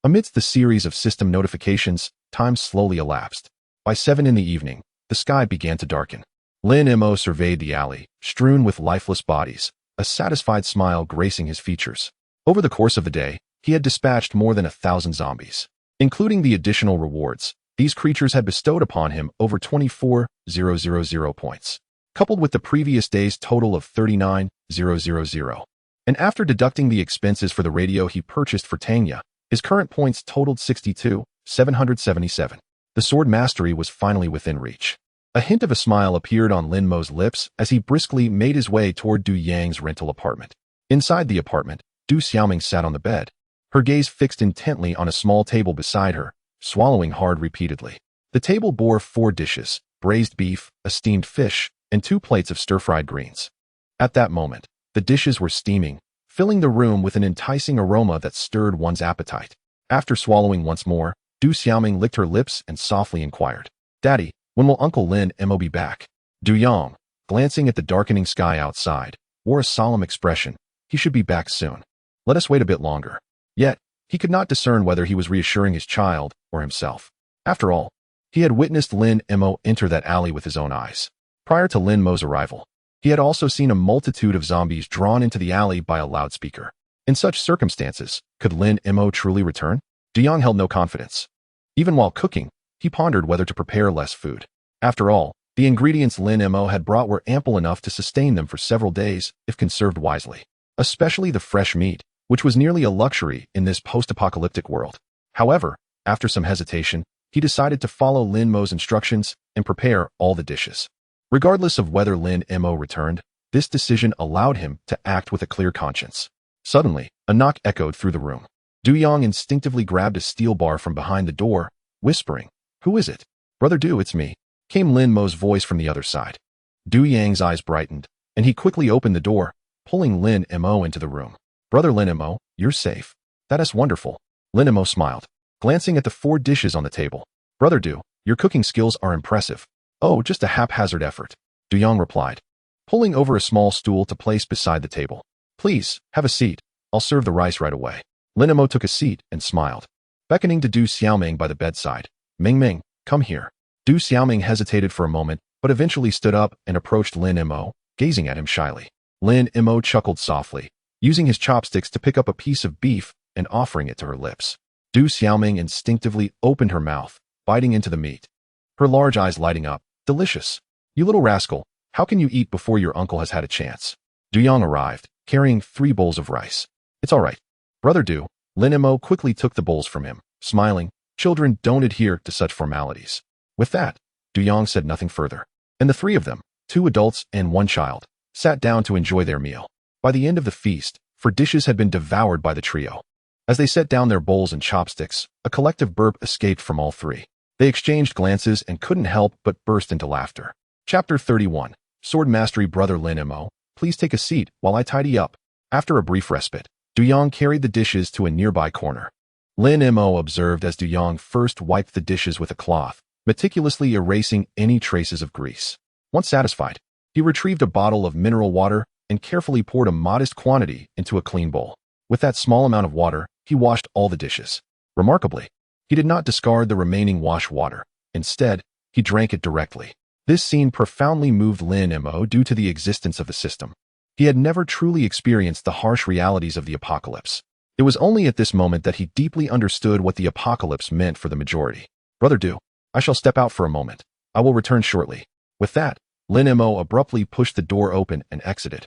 Amidst the series of system notifications, time slowly elapsed. By 7 in the evening, the sky began to darken. Lin Mo surveyed the alley, strewn with lifeless bodies, a satisfied smile gracing his features. Over the course of the day, he had dispatched more than 1,000 zombies. Including the additional rewards, these creatures had bestowed upon him over 24,000 points, coupled with the previous day's total of 39,000. And after deducting the expenses for the radio he purchased for Tanya, his current points totaled 62,777. The sword mastery was finally within reach. A hint of a smile appeared on Lin Mo's lips as he briskly made his way toward Du Yang's rental apartment. Inside the apartment, Du Xiaoming sat on the bed, her gaze fixed intently on a small table beside her, swallowing hard repeatedly. The table bore 4 dishes, braised beef, a steamed fish, and 2 plates of stir-fried greens. At that moment, the dishes were steaming, filling the room with an enticing aroma that stirred one's appetite. After swallowing once more, Du Xiaoming licked her lips and softly inquired, "Daddy, when will Uncle Lin Mo be back?" Du Yang, glancing at the darkening sky outside, wore a solemn expression. He should be back soon. Let us wait a bit longer. Yet, he could not discern whether he was reassuring his child or himself. After all, he had witnessed Lin Mo enter that alley with his own eyes. Prior to Lin Mo's arrival, he had also seen a multitude of zombies drawn into the alley by a loudspeaker. In such circumstances, could Lin Mo truly return? Du Yang held no confidence. Even while cooking, he pondered whether to prepare less food. After all, the ingredients Lin Mo had brought were ample enough to sustain them for several days if conserved wisely, especially the fresh meat, which was nearly a luxury in this post-apocalyptic world. However, after some hesitation, he decided to follow Lin Mo's instructions and prepare all the dishes. Regardless of whether Lin Mo returned, this decision allowed him to act with a clear conscience. Suddenly, a knock echoed through the room. Du Yang instinctively grabbed a steel bar from behind the door, whispering, "Who is it?" "Brother Du, it's me," came Lin Mo's voice from the other side. Du Yang's eyes brightened, and he quickly opened the door, pulling Lin Mo into the room. "Brother Lin Mo, you're safe. That is wonderful." Lin Mo smiled, glancing at the 4 dishes on the table. "Brother Du, your cooking skills are impressive." "Oh, just a haphazard effort," Du Yang replied, pulling over a small stool to place beside the table. "Please, have a seat. I'll serve the rice right away." Lin Mo took a seat and smiled, beckoning to Du Xiaoming by the bedside. "Ming Ming, come here." Du Xiaoming hesitated for a moment, but eventually stood up and approached Lin Mo, gazing at him shyly. Lin Mo chuckled softly, using his chopsticks to pick up a piece of beef and offering it to her lips. Du Xiaoming instinctively opened her mouth, biting into the meat, her large eyes lighting up. "Delicious. You little rascal, how can you eat before your uncle has had a chance?" Du Yang arrived, carrying 3 bowls of rice. "It's all right, Brother Du." Lin Mo quickly took the bowls from him, smiling. Children don't adhere to such formalities. With that, Du Yang said nothing further, and the 3 of them, 2 adults and 1 child, sat down to enjoy their meal. By the end of the feast, 4 dishes had been devoured by the trio. As they set down their bowls and chopsticks, a collective burp escaped from all 3. They exchanged glances and couldn't help but burst into laughter. Chapter 31. Sword Mastery. "Brother Lin Mo, please take a seat while I tidy up." After a brief respite, Du Yang carried the dishes to a nearby corner. Lin Mo observed as Du Yang first wiped the dishes with a cloth, meticulously erasing any traces of grease. Once satisfied, he retrieved a bottle of mineral water and carefully poured a modest quantity into a clean bowl. With that small amount of water, he washed all the dishes. Remarkably, he did not discard the remaining wash water. Instead, he drank it directly. This scene profoundly moved Lin Mo due to the existence of the system. He had never truly experienced the harsh realities of the apocalypse. It was only at this moment that he deeply understood what the apocalypse meant for the majority. "Brother Du, I shall step out for a moment. I will return shortly." With that, Lin Mo abruptly pushed the door open and exited,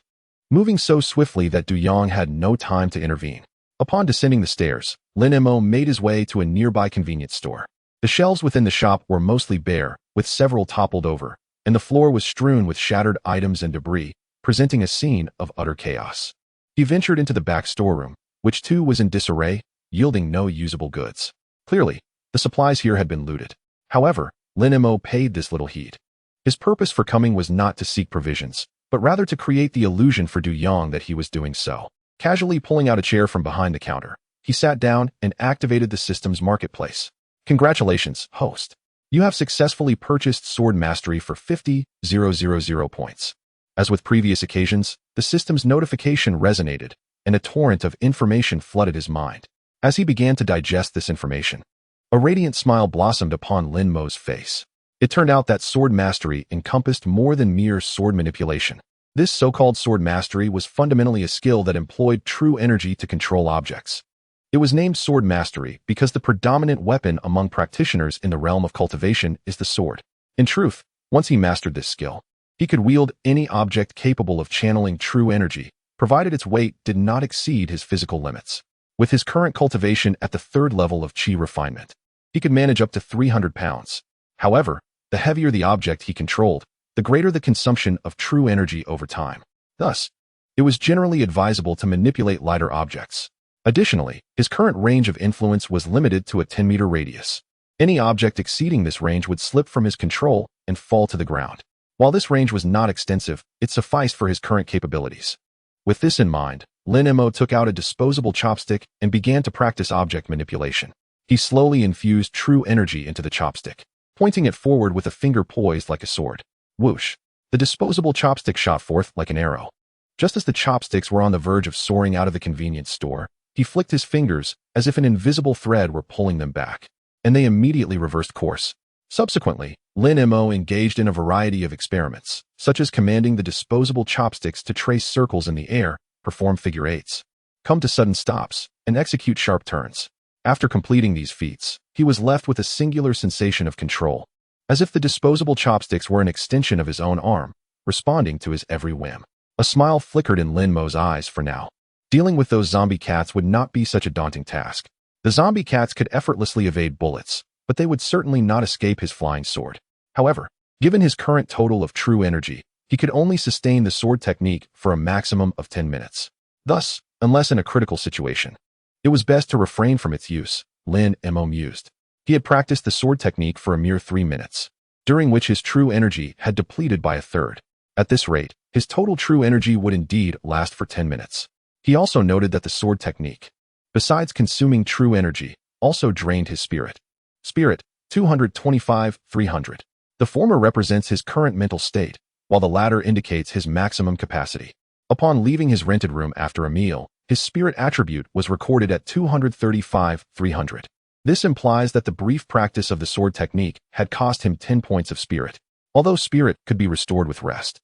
moving so swiftly that Du Yang had no time to intervene. Upon descending the stairs, Lin Mo made his way to a nearby convenience store. The shelves within the shop were mostly bare, with several toppled over, and the floor was strewn with shattered items and debris, presenting a scene of utter chaos. He ventured into the back storeroom, which too was in disarray, yielding no usable goods. Clearly, the supplies here had been looted. However, Lin Mo paid this little heed. His purpose for coming was not to seek provisions, but rather to create the illusion for Du Yang that he was doing so. Casually pulling out a chair from behind the counter, he sat down and activated the system's marketplace. "Congratulations, host. You have successfully purchased Sword Mastery for 50,000 points." As with previous occasions, the system's notification resonated, and a torrent of information flooded his mind. As he began to digest this information, a radiant smile blossomed upon Lin Mo's face. It turned out that Sword Mastery encompassed more than mere sword manipulation. This so-called Sword Mastery was fundamentally a skill that employed true energy to control objects. It was named Sword Mastery because the predominant weapon among practitioners in the realm of cultivation is the sword. In truth, once he mastered this skill, he could wield any object capable of channeling true energy, provided its weight did not exceed his physical limits. With his current cultivation at the 3rd level of Qi refinement, he could manage up to 300 pounds. However, the heavier the object he controlled, the greater the consumption of true energy over time. Thus, it was generally advisable to manipulate lighter objects. Additionally, his current range of influence was limited to a 10-meter radius. Any object exceeding this range would slip from his control and fall to the ground. While this range was not extensive, it sufficed for his current capabilities. With this in mind, Lin Mo took out a disposable chopstick and began to practice object manipulation. He slowly infused true energy into the chopstick, pointing it forward with a finger poised like a sword. Whoosh! The disposable chopstick shot forth like an arrow. Just as the chopsticks were on the verge of soaring out of the convenience store, he flicked his fingers as if an invisible thread were pulling them back, and they immediately reversed course. Subsequently, Lin Mo engaged in a variety of experiments, such as commanding the disposable chopsticks to trace circles in the air, perform figure eights, come to sudden stops, and execute sharp turns. After completing these feats, he was left with a singular sensation of control, as if the disposable chopsticks were an extension of his own arm, responding to his every whim. A smile flickered in Lin Mo's eyes for now. Dealing with those zombie cats would not be such a daunting task. The zombie cats could effortlessly evade bullets, but they would certainly not escape his flying sword. However, given his current total of true energy, he could only sustain the sword technique for a maximum of 10 minutes. Thus, unless in a critical situation, it was best to refrain from its use, Lin Mo mused. He had practiced the sword technique for a mere 3 minutes, during which his true energy had depleted by a third. At this rate, his total true energy would indeed last for 10 minutes. He also noted that the sword technique, besides consuming true energy, also drained his spirit. Spirit, 225-300. The former represents his current mental state, while the latter indicates his maximum capacity. Upon leaving his rented room after a meal, his spirit attribute was recorded at 235-300. This implies that the brief practice of the sword technique had cost him 10 points of spirit, although spirit could be restored with rest.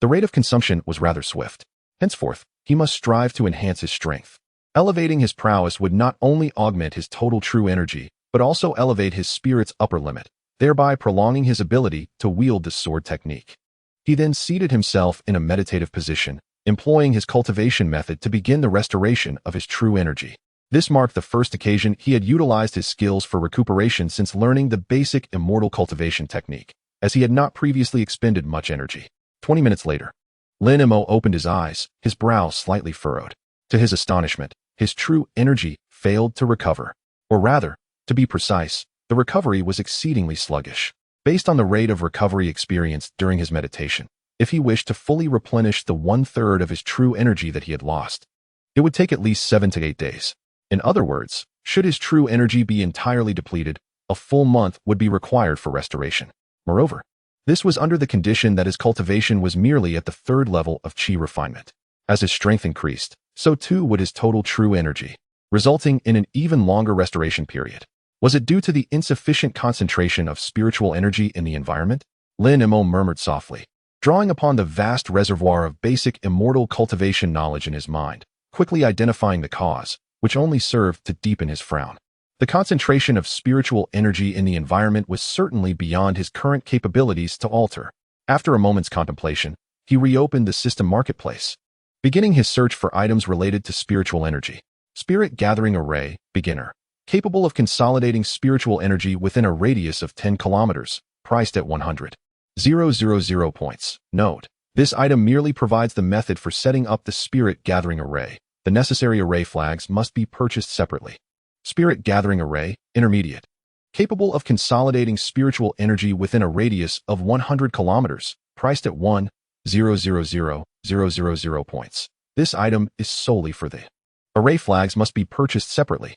The rate of consumption was rather swift. Henceforth, he must strive to enhance his strength. Elevating his prowess would not only augment his total true energy, but also elevate his spirit's upper limit, thereby prolonging his ability to wield the sword technique. He then seated himself in a meditative position, employing his cultivation method to begin the restoration of his true energy. This marked the first occasion he had utilized his skills for recuperation since learning the basic immortal cultivation technique, as he had not previously expended much energy. 20 minutes later, Lin Mo opened his eyes, his brow slightly furrowed. To his astonishment, his true energy failed to recover. Or rather, to be precise, the recovery was exceedingly sluggish. Based on the rate of recovery experienced during his meditation, if he wished to fully replenish the 1/3 of his true energy that he had lost, it would take at least 7 to 8 days. In other words, should his true energy be entirely depleted, a full month would be required for restoration. Moreover, this was under the condition that his cultivation was merely at the 3rd level of chi refinement. As his strength increased, so too would his total true energy, resulting in an even longer restoration period. Was it due to the insufficient concentration of spiritual energy in the environment? Lin Mo murmured softly, drawing upon the vast reservoir of basic immortal cultivation knowledge in his mind, quickly identifying the cause, which only served to deepen his frown. The concentration of spiritual energy in the environment was certainly beyond his current capabilities to alter. After a moment's contemplation, he reopened the system marketplace, beginning his search for items related to spiritual energy. Spirit Gathering Array, Beginner. Capable of consolidating spiritual energy within a radius of 10 kilometers, priced at 100,000 points. Note: this item merely provides the method for setting up the Spirit Gathering Array. The necessary array flags must be purchased separately. Spirit Gathering Array, Intermediate. Capable of consolidating spiritual energy within a radius of 100 kilometers, priced at 1,000,000 points. This item is solely for the array flags must be purchased separately.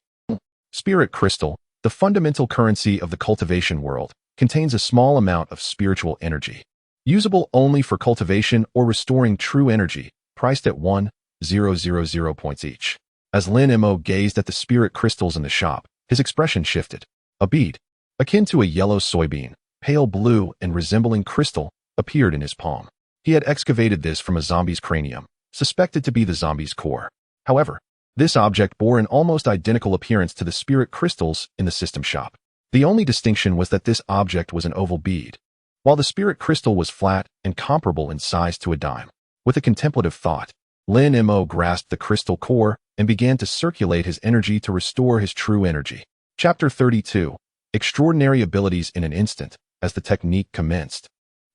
Spirit Crystal, the fundamental currency of the cultivation world, contains a small amount of spiritual energy, usable only for cultivation or restoring true energy, priced at 1,000 points each. As Lin Mo gazed at the spirit crystals in the shop, his expression shifted. A bead, akin to a yellow soybean, pale blue and resembling crystal, appeared in his palm. He had excavated this from a zombie's cranium, suspected to be the zombie's core. However, this object bore an almost identical appearance to the spirit crystals in the system shop. The only distinction was that this object was an oval bead, while the spirit crystal was flat and comparable in size to a dime. With a contemplative thought, Lin Mo grasped the crystal core and began to circulate his energy to restore his true energy. Chapter 32. Extraordinary Abilities in an Instant. As the technique commenced,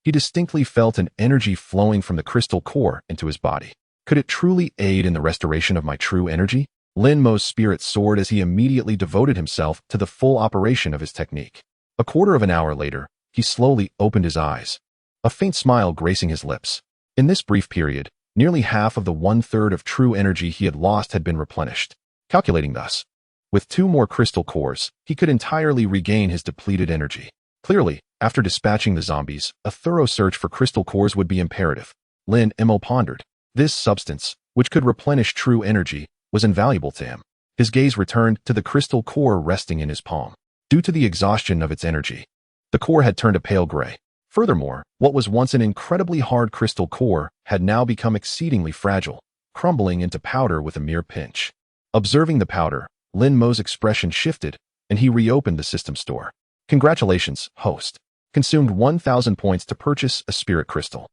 he distinctly felt an energy flowing from the crystal core into his body. Could it truly aid in the restoration of my true energy? Lin Mo's spirit soared as he immediately devoted himself to the full operation of his technique. A quarter of an hour later, he slowly opened his eyes, a faint smile gracing his lips. In this brief period, Nearly half of the one-third of true energy he had lost had been replenished. Calculating thus, with 2 more crystal cores, he could entirely regain his depleted energy. Clearly, after dispatching the zombies, a thorough search for crystal cores would be imperative. Lin Mo pondered. This substance, which could replenish true energy, was invaluable to him. His gaze returned to the crystal core resting in his palm. Due to the exhaustion of its energy, the core had turned a pale gray. Furthermore, what was once an incredibly hard crystal core had now become exceedingly fragile, crumbling into powder with a mere pinch. Observing the powder, Lin Mo's expression shifted, and he reopened the system store. Congratulations, host. Consumed 1,000 points to purchase a spirit crystal.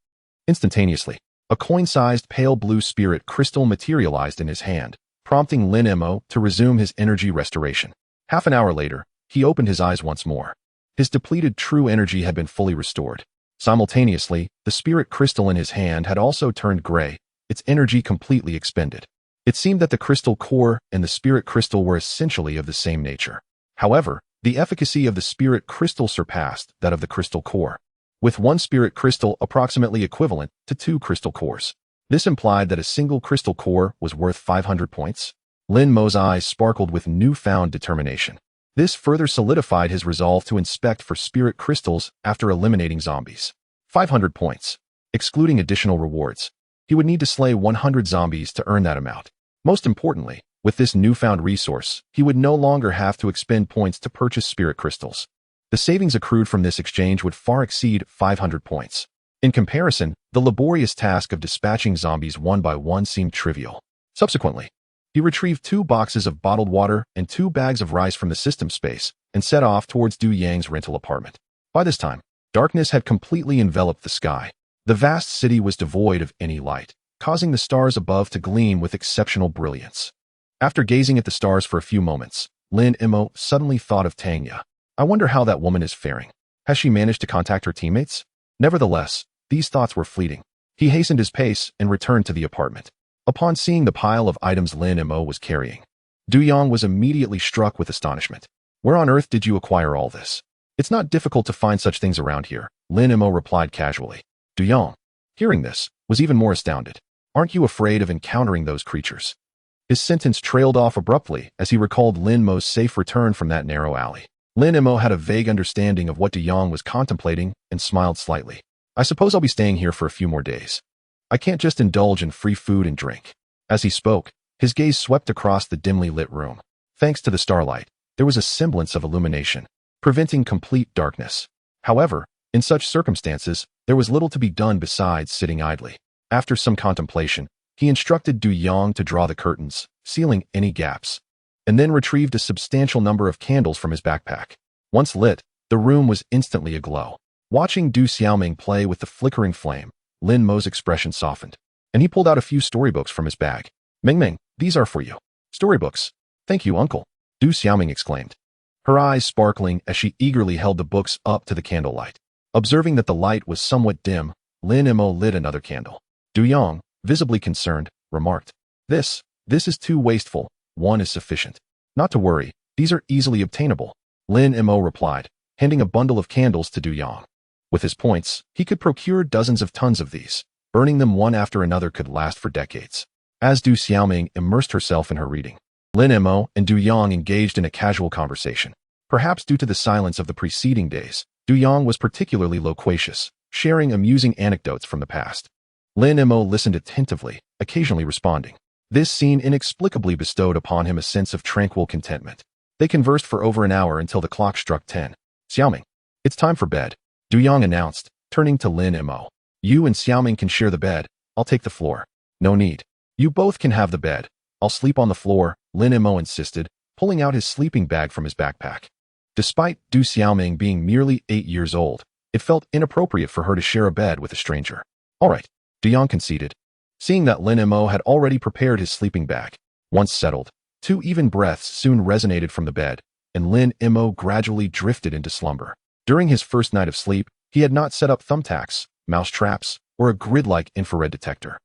Instantaneously, a coin-sized pale blue spirit crystal materialized in his hand, prompting Lin Mo to resume his energy restoration. Half an hour later, he opened his eyes once more. His depleted true energy had been fully restored. Simultaneously, the spirit crystal in his hand had also turned gray, its energy completely expended. It seemed that the crystal core and the spirit crystal were essentially of the same nature. However, the efficacy of the spirit crystal surpassed that of the crystal core, with 1 spirit crystal approximately equivalent to 2 crystal cores. This implied that a single crystal core was worth 500 points. Lin Mo's eyes sparkled with newfound determination. This further solidified his resolve to inspect for spirit crystals after eliminating zombies. 500 points. Excluding additional rewards, he would need to slay 100 zombies to earn that amount. Most importantly, with this newfound resource, he would no longer have to expend points to purchase spirit crystals. The savings accrued from this exchange would far exceed 500 points. In comparison, the laborious task of dispatching zombies one by one seemed trivial. Subsequently, he retrieved 2 boxes of bottled water and 2 bags of rice from the system space and set off towards Du Yang's rental apartment. By this time, darkness had completely enveloped the sky. The vast city was devoid of any light, causing the stars above to gleam with exceptional brilliance. After gazing at the stars for a few moments, Lin Mo suddenly thought of Tanya. I wonder how that woman is faring. Has she managed to contact her teammates? Nevertheless, these thoughts were fleeting. He hastened his pace and returned to the apartment. Upon seeing the pile of items Lin Mo was carrying, Du Yang was immediately struck with astonishment. Where on earth did you acquire all this? It's not difficult to find such things around here, Lin Mo replied casually. Du Yang, hearing this, was even more astounded. Aren't you afraid of encountering those creatures? His sentence trailed off abruptly as he recalled Lin Mo's safe return from that narrow alley. Lin Mo had a vague understanding of what Du Yang was contemplating and smiled slightly. I suppose I'll be staying here for a few more days. I can't just indulge in free food and drink. As he spoke, his gaze swept across the dimly lit room. Thanks to the starlight, there was a semblance of illumination, preventing complete darkness. However, in such circumstances, there was little to be done besides sitting idly. After some contemplation, he instructed Du Yang to draw the curtains, sealing any gaps, and then retrieved a substantial number of candles from his backpack. Once lit, the room was instantly aglow. Watching Du Xiaoming play with the flickering flame, Lin Mo's expression softened, and he pulled out a few storybooks from his bag. Ming, these are for you. Storybooks. Thank you, uncle, Du Xiaoming exclaimed, her eyes sparkling as she eagerly held the books up to the candlelight. Observing that the light was somewhat dim, Lin Mo lit another candle. Du Yang, visibly concerned, remarked, This is too wasteful. One is sufficient. Not to worry, these are easily obtainable, Lin Mo replied, handing a bundle of candles to Du Yang. With his points, he could procure dozens of tons of these. Burning them one after another could last for decades. As Du Xiaoming immersed herself in her reading, Lin Mo and Du Yang engaged in a casual conversation. Perhaps due to the silence of the preceding days, Du Yang was particularly loquacious, sharing amusing anecdotes from the past. Lin Mo listened attentively, occasionally responding. This scene inexplicably bestowed upon him a sense of tranquil contentment. They conversed for over an hour until the clock struck 10. Xiaoming, it's time for bed, Du Yang announced, turning to Lin Mo. You and Xiaoming can share the bed. I'll take the floor. No need. You both can have the bed. I'll sleep on the floor, Lin Mo insisted, pulling out his sleeping bag from his backpack. Despite Du Xiaoming being merely 8 years old, it felt inappropriate for her to share a bed with a stranger. All right, Du Yang conceded. Seeing that Lin Mo had already prepared his sleeping bag, once settled, 2 even breaths soon resonated from the bed, and Lin Mo gradually drifted into slumber. During his first night of sleep, he had not set up thumbtacks, mouse traps, or a grid-like infrared detector.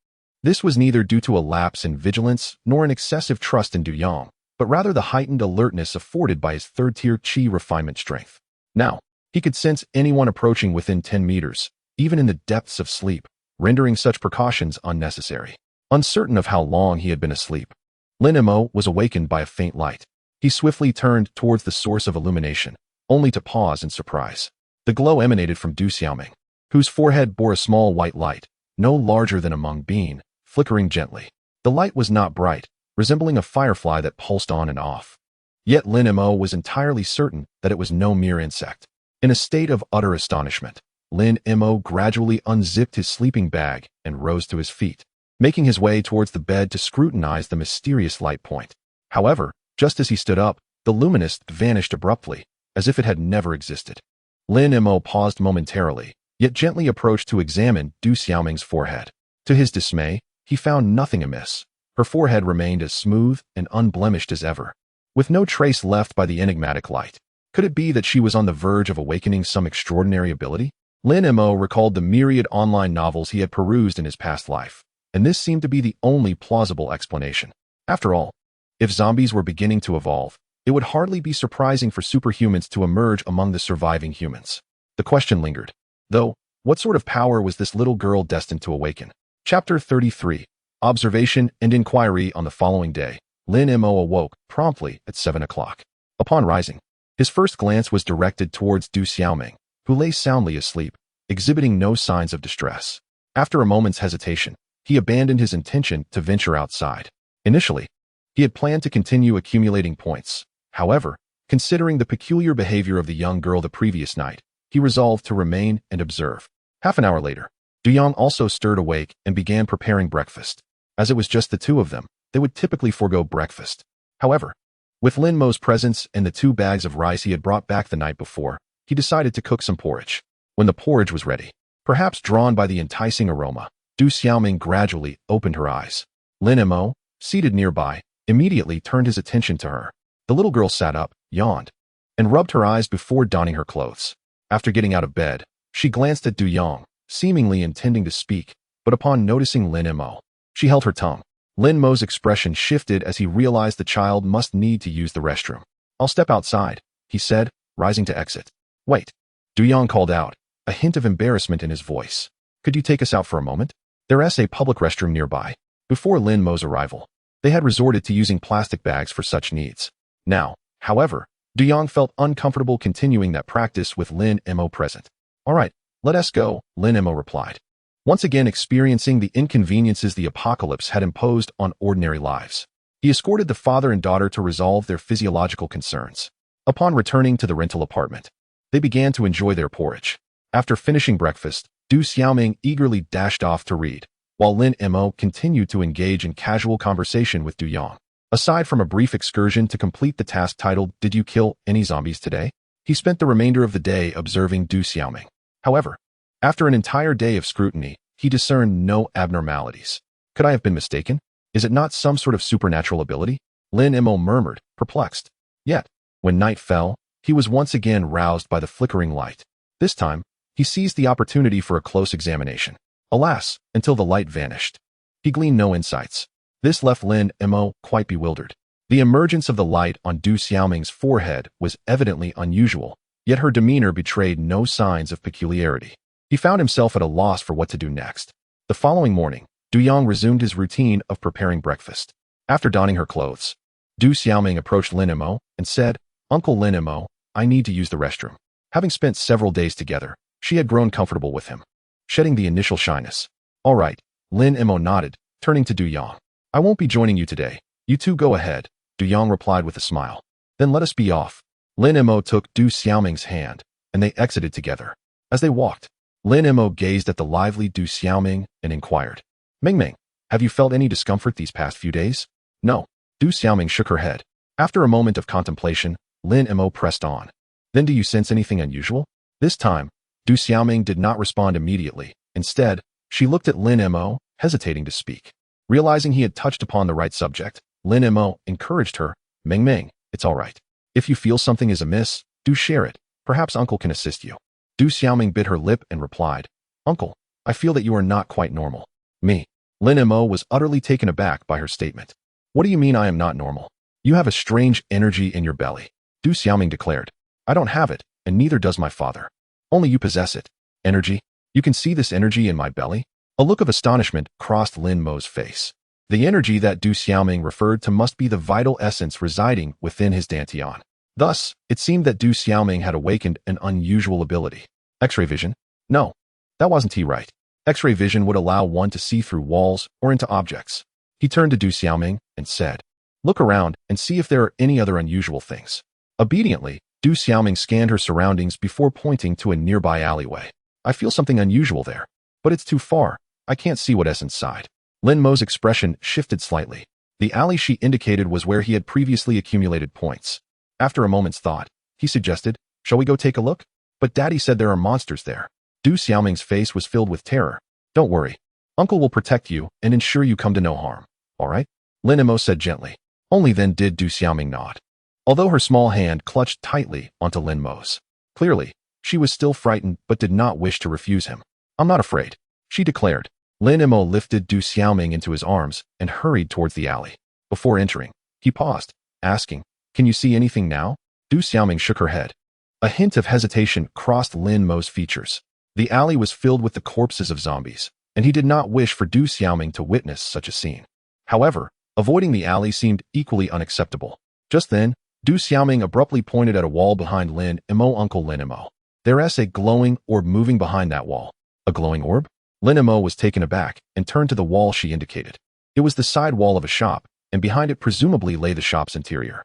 This was neither due to a lapse in vigilance nor an excessive trust in Du Yang, but rather the heightened alertness afforded by his third-tier qi refinement strength. Now, he could sense anyone approaching within 10 meters, even in the depths of sleep, rendering such precautions unnecessary. Uncertain of how long he had been asleep, Lin Mo was awakened by a faint light. He swiftly turned towards the source of illumination, only to pause in surprise. The glow emanated from Du Xiaoming, whose forehead bore a small white light, no larger than a mung bean, flickering gently. The light was not bright, resembling a firefly that pulsed on and off. Yet Lin Mo was entirely certain that it was no mere insect. In a state of utter astonishment, Lin Mo gradually unzipped his sleeping bag and rose to his feet, making his way towards the bed to scrutinize the mysterious light point. However, just as he stood up, the luminous vanished abruptly, as if it had never existed. Lin Mo paused momentarily, yet gently approached to examine Du Xiaoming's forehead. To his dismay, he found nothing amiss. Her forehead remained as smooth and unblemished as ever, with no trace left by the enigmatic light. Could it be that she was on the verge of awakening some extraordinary ability? Lin Mo recalled the myriad online novels he had perused in his past life, and this seemed to be the only plausible explanation. After all, if zombies were beginning to evolve, it would hardly be surprising for superhumans to emerge among the surviving humans. The question lingered, though, what sort of power was this little girl destined to awaken? Chapter 33. Observation and Inquiry. On the following day, Lin Mo awoke promptly at 7 o'clock. Upon rising, his first glance was directed towards Du Xiaoming, who lay soundly asleep, exhibiting no signs of distress. After a moment's hesitation, he abandoned his intention to venture outside. Initially, he had planned to continue accumulating points. However, considering the peculiar behavior of the young girl the previous night, he resolved to remain and observe. Half an hour later, Du Yang also stirred awake and began preparing breakfast. As it was just the two of them, they would typically forego breakfast. However, with Lin Mo's presence and the 2 bags of rice he had brought back the night before, he decided to cook some porridge. When the porridge was ready, perhaps drawn by the enticing aroma, Du Xiaoming gradually opened her eyes. Lin Mo, seated nearby, immediately turned his attention to her. The little girl sat up, yawned, and rubbed her eyes before donning her clothes. After getting out of bed, she glanced at Du Yang, seemingly intending to speak, but upon noticing Lin Mo, she held her tongue. Lin Mo's expression shifted as he realized the child must need to use the restroom. "I'll step outside," he said, rising to exit. "Wait," Du Yang called out, a hint of embarrassment in his voice. "Could you take us out for a moment? There's a public restroom nearby." Before Lin Mo's arrival, they had resorted to using plastic bags for such needs. Now, however, Du Yang felt uncomfortable continuing that practice with Lin Mo present. "All right, let us go," Lin Mo replied, once again experiencing the inconveniences the apocalypse had imposed on ordinary lives. He escorted the father and daughter to resolve their physiological concerns. Upon returning to the rental apartment, they began to enjoy their porridge. After finishing breakfast, Du Xiaoming eagerly dashed off to read, while Lin Mo continued to engage in casual conversation with Du Yang. Aside from a brief excursion to complete the task titled, "Did you kill any zombies today?" he spent the remainder of the day observing Du Xiaoming. However, after an entire day of scrutiny, he discerned no abnormalities. "Could I have been mistaken? Is it not some sort of supernatural ability?" Lin Mo murmured, perplexed. Yet, when night fell, he was once again roused by the flickering light. This time, he seized the opportunity for a close examination. Alas, until the light vanished, he gleaned no insights. This left Lin Mo quite bewildered. The emergence of the light on Du Xiaoming's forehead was evidently unusual, yet her demeanor betrayed no signs of peculiarity. He found himself at a loss for what to do next. The following morning, Du Yang resumed his routine of preparing breakfast. After donning her clothes, Du Xiaoming approached Lin Mo and said, "Uncle Lin Mo, I need to use the restroom." Having spent several days together, she had grown comfortable with him, shedding the initial shyness. "All right," Lin Mo nodded, turning to Du Yang. "I won't be joining you today. You two go ahead," Du Yang replied with a smile. "Then let us be off." Lin Mo took Du Xiaoming's hand, and they exited together. As they walked, Lin Mo gazed at the lively Du Xiaoming and inquired, "Ming, have you felt any discomfort these past few days?" "No." Du Xiaoming shook her head. After a moment of contemplation, Lin Mo pressed on. "Then do you sense anything unusual?" This time, Du Xiaoming did not respond immediately. Instead, she looked at Lin Mo, hesitating to speak. Realizing he had touched upon the right subject, Lin Mo encouraged her, Ming, it's all right. If you feel something is amiss, do share it. Perhaps Uncle can assist you." Du Xiaoming bit her lip and replied, "Uncle, I feel that you are not quite normal." "Me?" Lin Mo was utterly taken aback by her statement. "What do you mean I am not normal? You have a strange energy in your belly," Du Xiaoming declared. "I don't have it, and neither does my father. Only you possess it. Energy? You can see this energy in my belly?" A look of astonishment crossed Lin Mo's face. The energy that Du Xiaoming referred to must be the vital essence residing within his dantian. Thus, it seemed that Du Xiaoming had awakened an unusual ability. X-ray vision? No, that wasn't he right. X-ray vision would allow one to see through walls or into objects. He turned to Du Xiaoming and said, "Look around and see if there are any other unusual things." Obediently, Du Xiaoming scanned her surroundings before pointing to a nearby alleyway. "I feel something unusual there, but it's too far. I can't see what is inside." Lin Mo's expression shifted slightly. The alley she indicated was where he had previously accumulated points. After a moment's thought, he suggested, "Shall we go take a look?" "But Daddy said there are monsters there." Du Xiaoming's face was filled with terror. "Don't worry. Uncle will protect you and ensure you come to no harm. All right?" Lin Mo said gently. Only then did Du Xiaoming nod, although her small hand clutched tightly onto Lin Mo's. Clearly, she was still frightened but did not wish to refuse him. "I'm not afraid," she declared. Lin Mo lifted Du Xiaoming into his arms and hurried towards the alley. Before entering, he paused, asking, "Can you see anything now?" Du Xiaoming shook her head. A hint of hesitation crossed Lin Mo's features. The alley was filled with the corpses of zombies, and he did not wish for Du Xiaoming to witness such a scene. However, avoiding the alley seemed equally unacceptable. Just then, Du Xiaoming abruptly pointed at a wall behind Lin Mo. "Uncle Lin Mo, there's a glowing orb moving behind that wall." "A glowing orb?" Lin Mo was taken aback and turned to the wall she indicated. It was the side wall of a shop, and behind it presumably lay the shop's interior.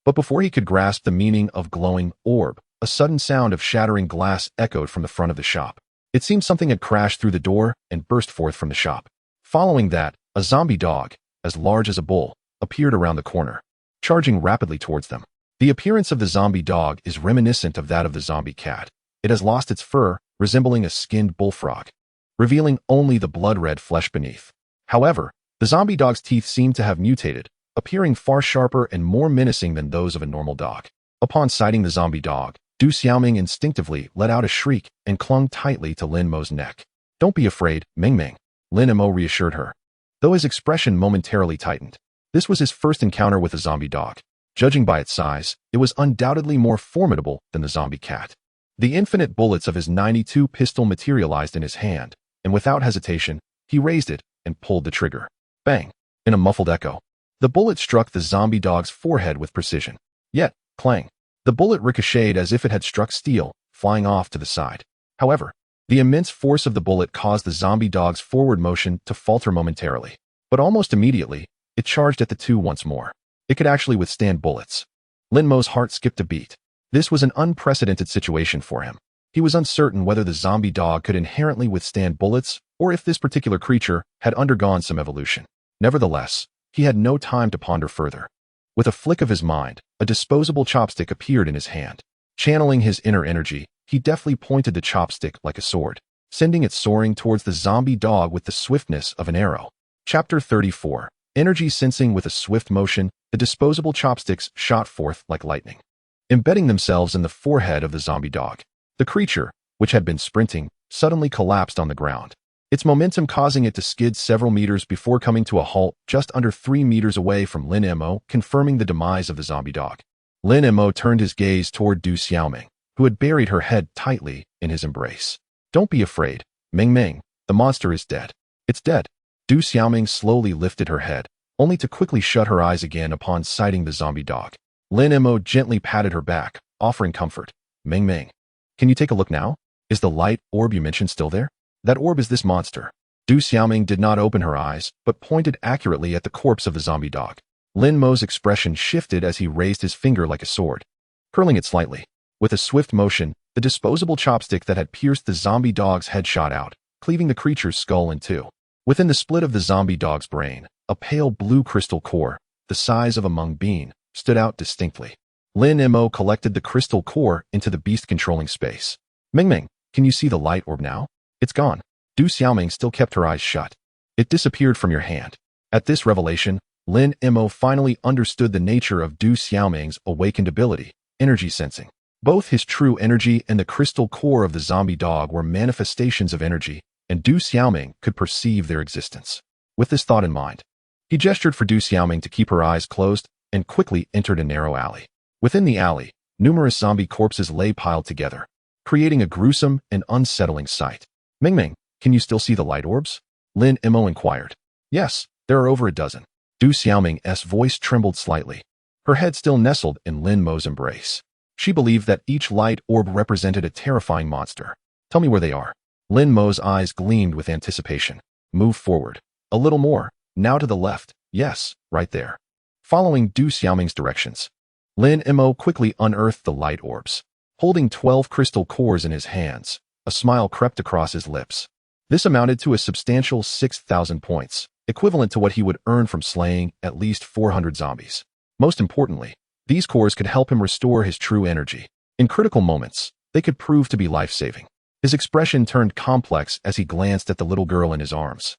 But before he could grasp the meaning of glowing orb, a sudden sound of shattering glass echoed from the front of the shop. It seemed something had crashed through the door and burst forth from the shop. Following that, a zombie dog, as large as a bull, appeared around the corner, charging rapidly towards them. The appearance of the zombie dog is reminiscent of that of the zombie cat. It has lost its fur, resembling a skinned bullfrog, revealing only the blood-red flesh beneath. However, the zombie dog's teeth seem to have mutated, appearing far sharper and more menacing than those of a normal dog. Upon sighting the zombie dog, Du Xiaoming instinctively let out a shriek and clung tightly to Lin Mo's neck. "Don't be afraid, Ming Ming," Lin Mo reassured her, though his expression momentarily tightened. This was his first encounter with a zombie dog. Judging by its size, it was undoubtedly more formidable than the zombie cat. The infinite bullets of his 92 pistol materialized in his hand, and without hesitation, he raised it and pulled the trigger. Bang! In a muffled echo, the bullet struck the zombie dog's forehead with precision. Yet, clang! The bullet ricocheted as if it had struck steel, flying off to the side. However, the immense force of the bullet caused the zombie dog's forward motion to falter momentarily. But almost immediately, it charged at the two once more. It could actually withstand bullets. Lin Mo's heart skipped a beat. This was an unprecedented situation for him. He was uncertain whether the zombie dog could inherently withstand bullets or if this particular creature had undergone some evolution. Nevertheless, he had no time to ponder further. With a flick of his mind, a disposable chopstick appeared in his hand. Channeling his inner energy, he deftly pointed the chopstick like a sword, sending it soaring towards the zombie dog with the swiftness of an arrow. Chapter 34. Energy sensing with a swift motion, the disposable chopsticks shot forth like lightning, embedding themselves in the forehead of the zombie dog. The creature, which had been sprinting, suddenly collapsed on the ground, its momentum causing it to skid several meters before coming to a halt just under 3 meters away from Lin Mo, confirming the demise of the zombie dog. Lin Mo turned his gaze toward Du Xiaoming, who had buried her head tightly in his embrace. "Don't be afraid, Ming Ming, the monster is dead." "It's dead." Du Xiaoming slowly lifted her head, only to quickly shut her eyes again upon sighting the zombie dog. Lin Mo gently patted her back, offering comfort. "Ming Ming, can you take a look now? Is the light orb you mentioned still there?" "That orb is this monster." Du Xiaoming did not open her eyes, but pointed accurately at the corpse of the zombie dog. Lin Mo's expression shifted as he raised his finger like a sword, curling it slightly. With a swift motion, the disposable chopstick that had pierced the zombie dog's head shot out, cleaving the creature's skull in two. Within the split of the zombie dog's brain, a pale blue crystal core, the size of a mung bean, stood out distinctly. Lin Mo collected the crystal core into the beast-controlling space. "Ming Ming, can you see the light orb now?" "It's gone." Du Xiaoming still kept her eyes shut. "It disappeared from your hand." At this revelation, Lin Mo finally understood the nature of Du Xiaoming's awakened ability, energy sensing. Both his true energy and the crystal core of the zombie dog were manifestations of energy, and Du Xiaoming could perceive their existence. With this thought in mind, he gestured for Du Xiaoming to keep her eyes closed and quickly entered a narrow alley. Within the alley, numerous zombie corpses lay piled together, creating a gruesome and unsettling sight. "Ming Ming, can you still see the light orbs?" Lin Mo inquired. Yes, there are over a dozen. Du Xiaoming's voice trembled slightly. Her head still nestled in Lin Mo's embrace. She believed that each light orb represented a terrifying monster. Tell me where they are. Lin Mo's eyes gleamed with anticipation. Move forward. A little more. Now to the left. Yes, right there. Following Du Xiaoming's directions, Lin Mo quickly unearthed the light orbs. Holding 12 crystal cores in his hands, a smile crept across his lips. This amounted to a substantial 6,000 points, equivalent to what he would earn from slaying at least 400 zombies. Most importantly, these cores could help him restore his true energy. In critical moments, they could prove to be life-saving. His expression turned complex as he glanced at the little girl in his arms.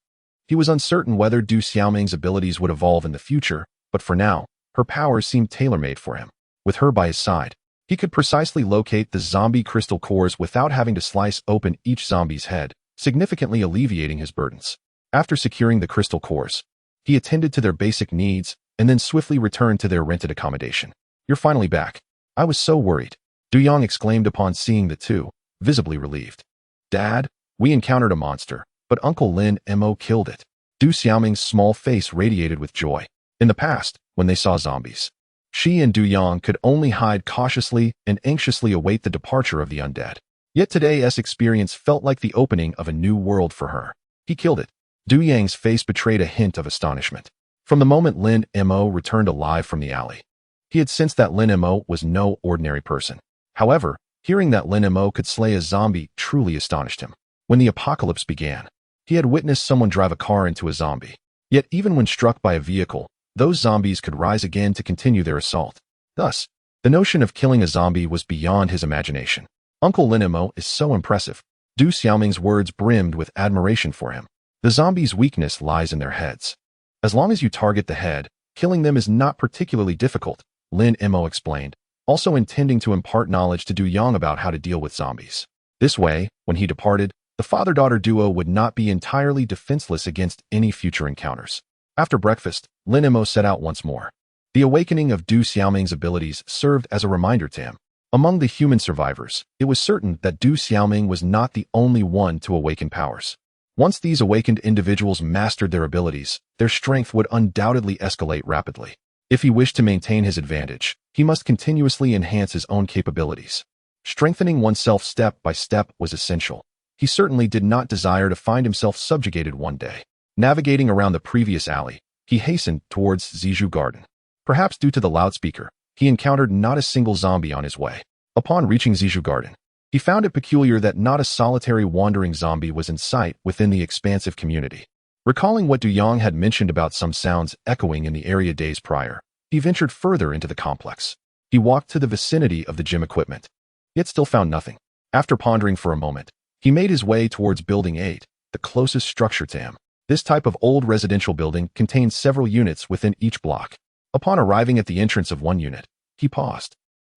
He was uncertain whether Du Xiaoming's abilities would evolve in the future, but for now, her powers seemed tailor-made for him. With her by his side, he could precisely locate the zombie crystal cores without having to slice open each zombie's head, significantly alleviating his burdens. After securing the crystal cores, he attended to their basic needs and then swiftly returned to their rented accommodation. You're finally back. I was so worried, Du Yang exclaimed upon seeing the two, visibly relieved. Dad, we encountered a monster, but Uncle Lin Mo killed it. Du Xiaoming's small face radiated with joy. In the past, when they saw zombies, she and Du Yang could only hide cautiously and anxiously await the departure of the undead. Yet today's experience felt like the opening of a new world for her. He killed it. Du Yang's face betrayed a hint of astonishment. From the moment Lin Mo returned alive from the alley, he had sensed that Lin Mo was no ordinary person. However, hearing that Lin Mo could slay a zombie truly astonished him. When the apocalypse began, he had witnessed someone drive a car into a zombie. Yet even when struck by a vehicle, those zombies could rise again to continue their assault. Thus, the notion of killing a zombie was beyond his imagination. Uncle Lin Mo is so impressive. Du Xiaoming's words brimmed with admiration for him. The zombies' weakness lies in their heads. As long as you target the head, killing them is not particularly difficult, Lin Mo explained, also intending to impart knowledge to Du Yang about how to deal with zombies. This way, when he departed, the father-daughter duo would not be entirely defenseless against any future encounters. After breakfast, Lin Mo set out once more. The awakening of Du Xiaoming's abilities served as a reminder to him. Among the human survivors, it was certain that Du Xiaoming was not the only one to awaken powers. Once these awakened individuals mastered their abilities, their strength would undoubtedly escalate rapidly. If he wished to maintain his advantage, he must continuously enhance his own capabilities. Strengthening oneself step by step was essential. He certainly did not desire to find himself subjugated one day. Navigating around the previous alley, he hastened towards Zizhu Garden. Perhaps due to the loudspeaker, he encountered not a single zombie on his way. Upon reaching Zizhu Garden, he found it peculiar that not a solitary wandering zombie was in sight within the expansive community. Recalling what Du Yang had mentioned about some sounds echoing in the area days prior, he ventured further into the complex. He walked to the vicinity of the gym equipment, yet still found nothing. After pondering for a moment, he made his way towards Building 8, the closest structure to him. This type of old residential building contained several units within each block. Upon arriving at the entrance of one unit, he paused.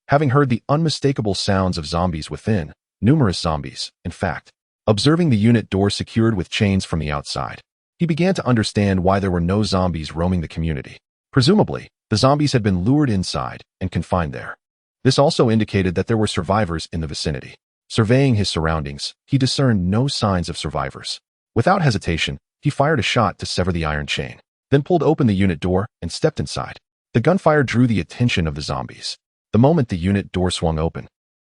Having heard the unmistakable sounds of zombies within, numerous zombies, in fact, observing the unit door secured with chains from the outside, he began to understand why there were no zombies roaming the community. Presumably, the zombies had been lured inside and confined there. This also indicated that there were survivors in the vicinity. Surveying his surroundings, he discerned no signs of survivors. Without hesitation, he fired a shot to sever the iron chain, then pulled open the unit door and stepped inside. The gunfire drew the attention of the zombies. The moment the unit door swung open,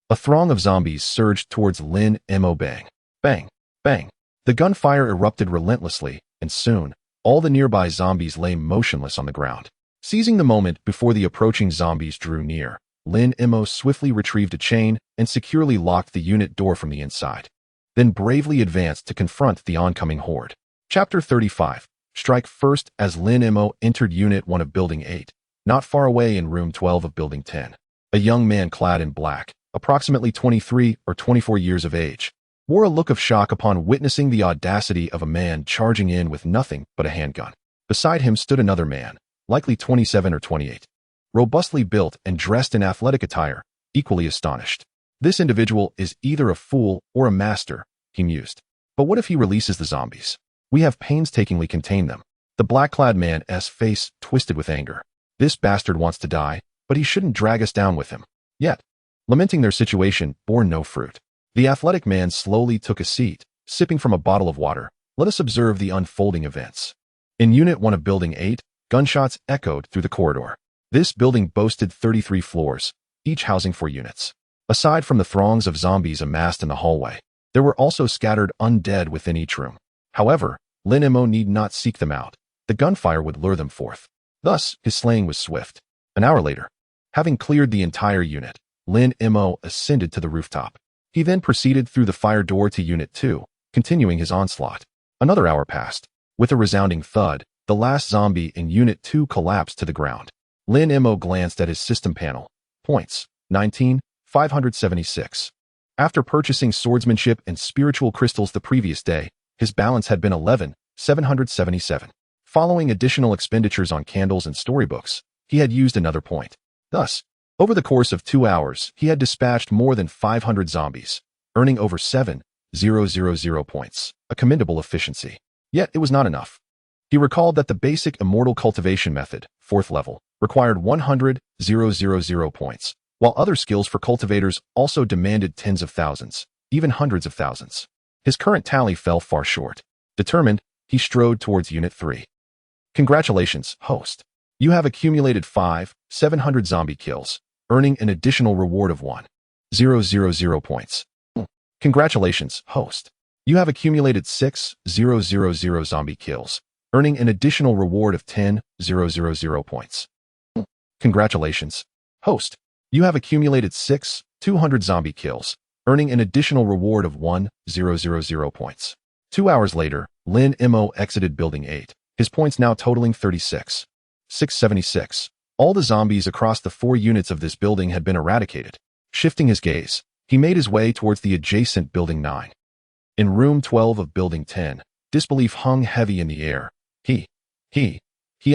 a throng of zombies surged towards Lin Mo. Bang, bang, bang. The gunfire erupted relentlessly, and soon, all the nearby zombies lay motionless on the ground. Seizing the moment before the approaching zombies drew near, Lin Mo swiftly retrieved a chain and securely locked the unit door from the inside, then bravely advanced to confront the oncoming horde. Chapter 35. Strike first. As Lin Mo entered Unit 1 of Building 8, not far away in Room 12 of Building 10, a young man clad in black, approximately 23 or 24 years of age, wore a look of shock upon witnessing the audacity of a man charging in with nothing but a handgun. Beside him stood another man, likely 27 or 28, robustly built and dressed in athletic attire, equally astonished. This individual is either a fool or a master, he mused. But what if he releases the zombies? We have painstakingly contained them. The black-clad man's face twisted with anger. This bastard wants to die, but he shouldn't drag us down with him. Yet, lamenting their situation bore no fruit. The athletic man slowly took a seat, sipping from a bottle of water, Let us observe the unfolding events. In Unit 1 of Building 8, gunshots echoed through the corridor. This building boasted 33 floors, each housing 4 units. Aside from the throngs of zombies amassed in the hallway, there were also scattered undead within each room. However, Lin Mo need not seek them out. The gunfire would lure them forth. Thus, his slaying was swift. An hour later, having cleared the entire unit, Lin Mo ascended to the rooftop. He then proceeded through the fire door to Unit 2, continuing his onslaught. Another hour passed. With a resounding thud, the last zombie in Unit 2 collapsed to the ground. Lin Mo glanced at his system panel. Points: 19, 576. After purchasing swordsmanship and spiritual crystals the previous day, his balance had been 11, 777. Following additional expenditures on candles and storybooks, he had used another point. Thus, over the course of 2 hours, he had dispatched more than 500 zombies, earning over 7,000 points, a commendable efficiency. Yet it was not enough. He recalled that the basic immortal cultivation method, 4th level, required 100,000 points, while other skills for cultivators also demanded tens of thousands, even hundreds of thousands. His current tally fell far short. Determined, he strode towards Unit 3. Congratulations, host. You have accumulated 700 zombie kills, earning an additional reward of 1,000 points. Congratulations, host. You have accumulated 6,000 zombie kills, earning an additional reward of 10,000 points. Congratulations, host. You have accumulated 200 zombie kills, earning an additional reward of 1,000 points. 2 hours later, Lin Mo exited Building 8, his points now totaling 36,676. All the zombies across the 4 units of this building had been eradicated. Shifting his gaze, he made his way towards the adjacent Building 9. In Room 12 of Building 10, disbelief hung heavy in the air. He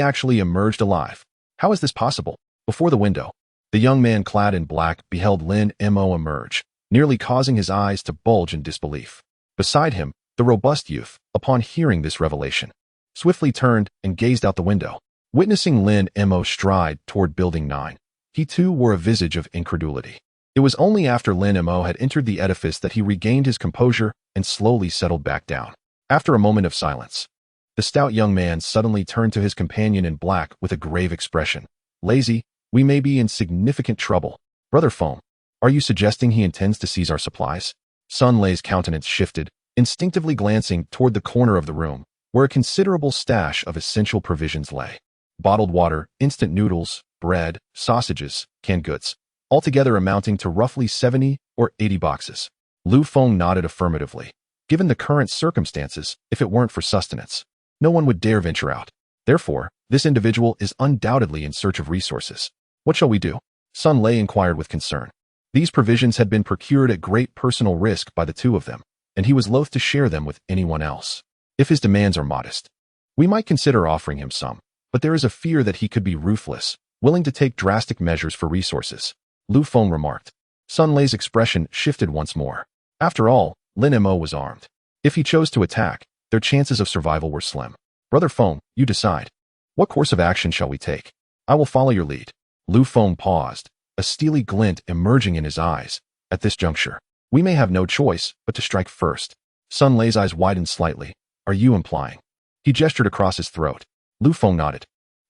actually emerged alive. How is this possible? Before the window, the young man clad in black beheld Lin Mo emerge, nearly causing his eyes to bulge in disbelief. Beside him, the robust youth, upon hearing this revelation, swiftly turned and gazed out the window. Witnessing Lin Mo stride toward Building 9, he too wore a visage of incredulity. It was only after Lin Mo had entered the edifice that he regained his composure and slowly settled back down. After a moment of silence, the stout young man suddenly turned to his companion in black with a grave expression. Lazy, we may be in significant trouble. Brother Foam, are you suggesting he intends to seize our supplies? Sun Lei's countenance shifted, instinctively glancing toward the corner of the room, where a considerable stash of essential provisions lay. Bottled water, instant noodles, bread, sausages, canned goods, altogether amounting to roughly 70 or 80 boxes. Lu Feng nodded affirmatively. Given the current circumstances, if it weren't for sustenance, no one would dare venture out. Therefore, this individual is undoubtedly in search of resources. What shall we do? Sun Lei inquired with concern. These provisions had been procured at great personal risk by the two of them, and he was loath to share them with anyone else. If his demands are modest, we might consider offering him some, but there is a fear that he could be ruthless, willing to take drastic measures for resources. Lu Feng remarked. Sun Lei's expression shifted once more. After all, Lin Mo was armed. If he chose to attack, their chances of survival were slim. Brother Feng, you decide. What course of action shall we take? I will follow your lead. Lu Feng paused, a steely glint emerging in his eyes. At this juncture, we may have no choice but to strike first. Sun Lei's eyes widened slightly. Are you implying? He gestured across his throat. Lu Feng nodded.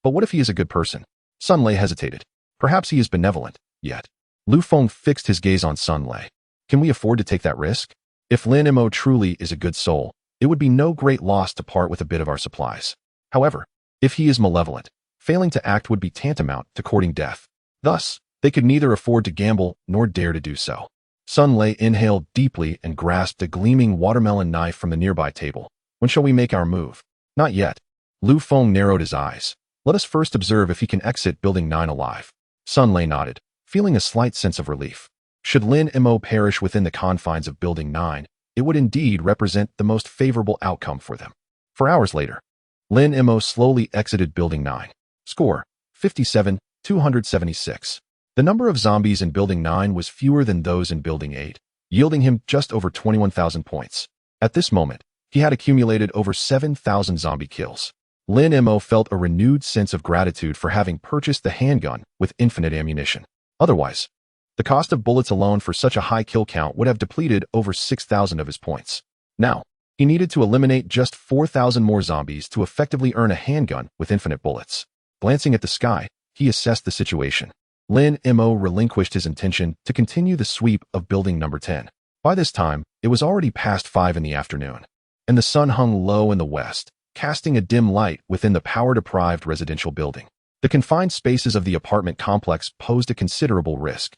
But what if he is a good person? Sun Lei hesitated. Perhaps he is benevolent, yet. Lu Feng fixed his gaze on Sun Lei. Can we afford to take that risk? If Lin Mo truly is a good soul, it would be no great loss to part with a bit of our supplies. However, if he is malevolent, failing to act would be tantamount to courting death. Thus, they could neither afford to gamble nor dare to do so. Sun Lei inhaled deeply and grasped a gleaming watermelon knife from the nearby table. When shall we make our move? Not yet. Lu Feng narrowed his eyes. Let us first observe if he can exit Building 9 alive. Sun Lei nodded, feeling a slight sense of relief. Should Lin Mo perish within the confines of Building 9, it would indeed represent the most favorable outcome for them. 4 hours later, Lin Mo slowly exited Building 9. Score: 57, 276. The number of zombies in Building 9 was fewer than those in Building 8, yielding him just over 21,000 points. At this moment, he had accumulated over 7,000 zombie kills. Lin Mo felt a renewed sense of gratitude for having purchased the handgun with infinite ammunition. Otherwise, the cost of bullets alone for such a high kill count would have depleted over 6,000 of his points. Now, He needed to eliminate just 4,000 more zombies to effectively earn a handgun with infinite bullets. Glancing at the sky, he assessed the situation. Lin Mo relinquished his intention to continue the sweep of building number 10. By this time, it was already past 5 in the afternoon, and the sun hung low in the west, casting a dim light within the power-deprived residential building. The confined spaces of the apartment complex posed a considerable risk.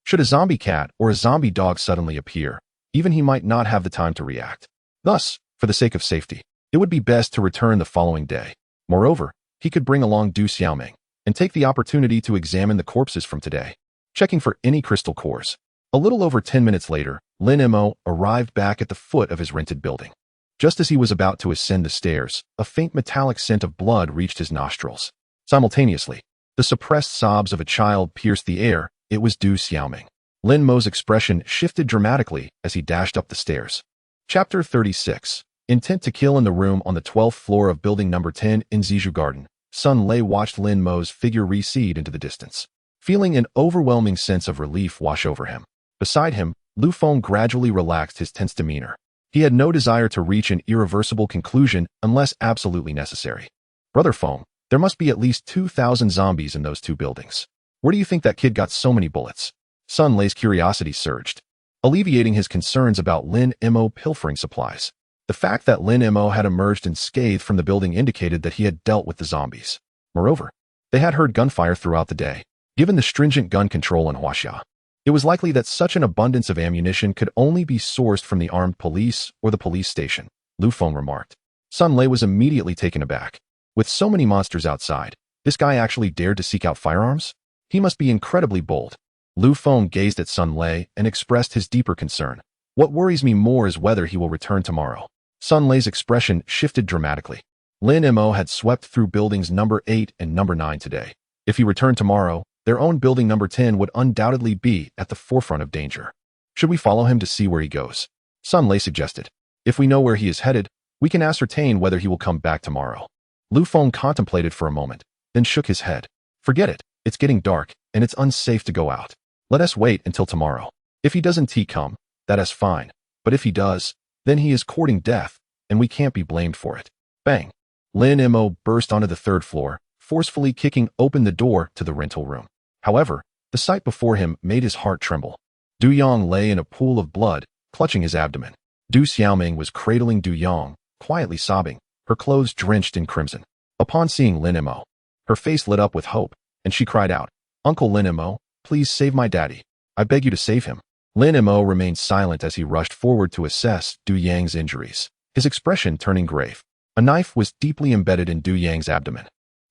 Should a zombie cat or a zombie dog suddenly appear, even he might not have the time to react. Thus, for the sake of safety, it would be best to return the following day. Moreover, he could bring along Du Xiaoming and take the opportunity to examine the corpses from today, checking for any crystal cores. A little over 10 minutes later, Lin Mo arrived back at the foot of his rented building. Just as he was about to ascend the stairs, a faint metallic scent of blood reached his nostrils. Simultaneously, the suppressed sobs of a child pierced the air. It was Du Xiaoming. Lin Mo's expression shifted dramatically as he dashed up the stairs. Chapter 36. Intent to kill. In the room on the 12th floor of building number 10 in Zizhu Garden, Sun Lei watched Lin Mo's figure recede into the distance, feeling an overwhelming sense of relief wash over him. Beside him, Lu Feng gradually relaxed his tense demeanor. He had no desire to reach an irreversible conclusion unless absolutely necessary. Brother Feng, there must be at least 2,000 zombies in those two buildings. Where do you think that kid got so many bullets? Sun Lei's curiosity surged, alleviating his concerns about Lin Mo pilfering supplies. The fact that Lin Mo had emerged unscathed from the building indicated that he had dealt with the zombies. Moreover, they had heard gunfire throughout the day. Given the stringent gun control in Huaxia, it was likely that such an abundance of ammunition could only be sourced from the armed police or the police station, Lu Feng remarked. Sun Lei was immediately taken aback. With so many monsters outside, this guy actually dared to seek out firearms? He must be incredibly bold. Lu Feng gazed at Sun Lei and expressed his deeper concern. What worries me more is whether he will return tomorrow. Sun Lei's expression shifted dramatically. Lin Mo had swept through buildings number 8 and number 9 today. If he returned tomorrow, their own building number 10 would undoubtedly be at the forefront of danger. Should we follow him to see where he goes? Sun Lei suggested. If we know where he is headed, we can ascertain whether he will come back tomorrow. Lu Feng contemplated for a moment, then shook his head. Forget it. It's getting dark, and it's unsafe to go out. Let us wait until tomorrow. If he doesn't come, that is fine. But if he does, then he is courting death, and we can't be blamed for it. Bang! Lin Mo burst onto the 3rd floor, forcefully kicking open the door to the rental room. However, the sight before him made his heart tremble. Du Yang lay in a pool of blood, clutching his abdomen. Du Xiaoming was cradling Du Yang, quietly sobbing, her clothes drenched in crimson. Upon seeing Lin Mo, her face lit up with hope, and she cried out, "Uncle Lin Mo, please save my daddy. I beg you to save him." Lin Mo remained silent as he rushed forward to assess Du Yang's injuries, his expression turning grave. A knife was deeply embedded in Du Yang's abdomen,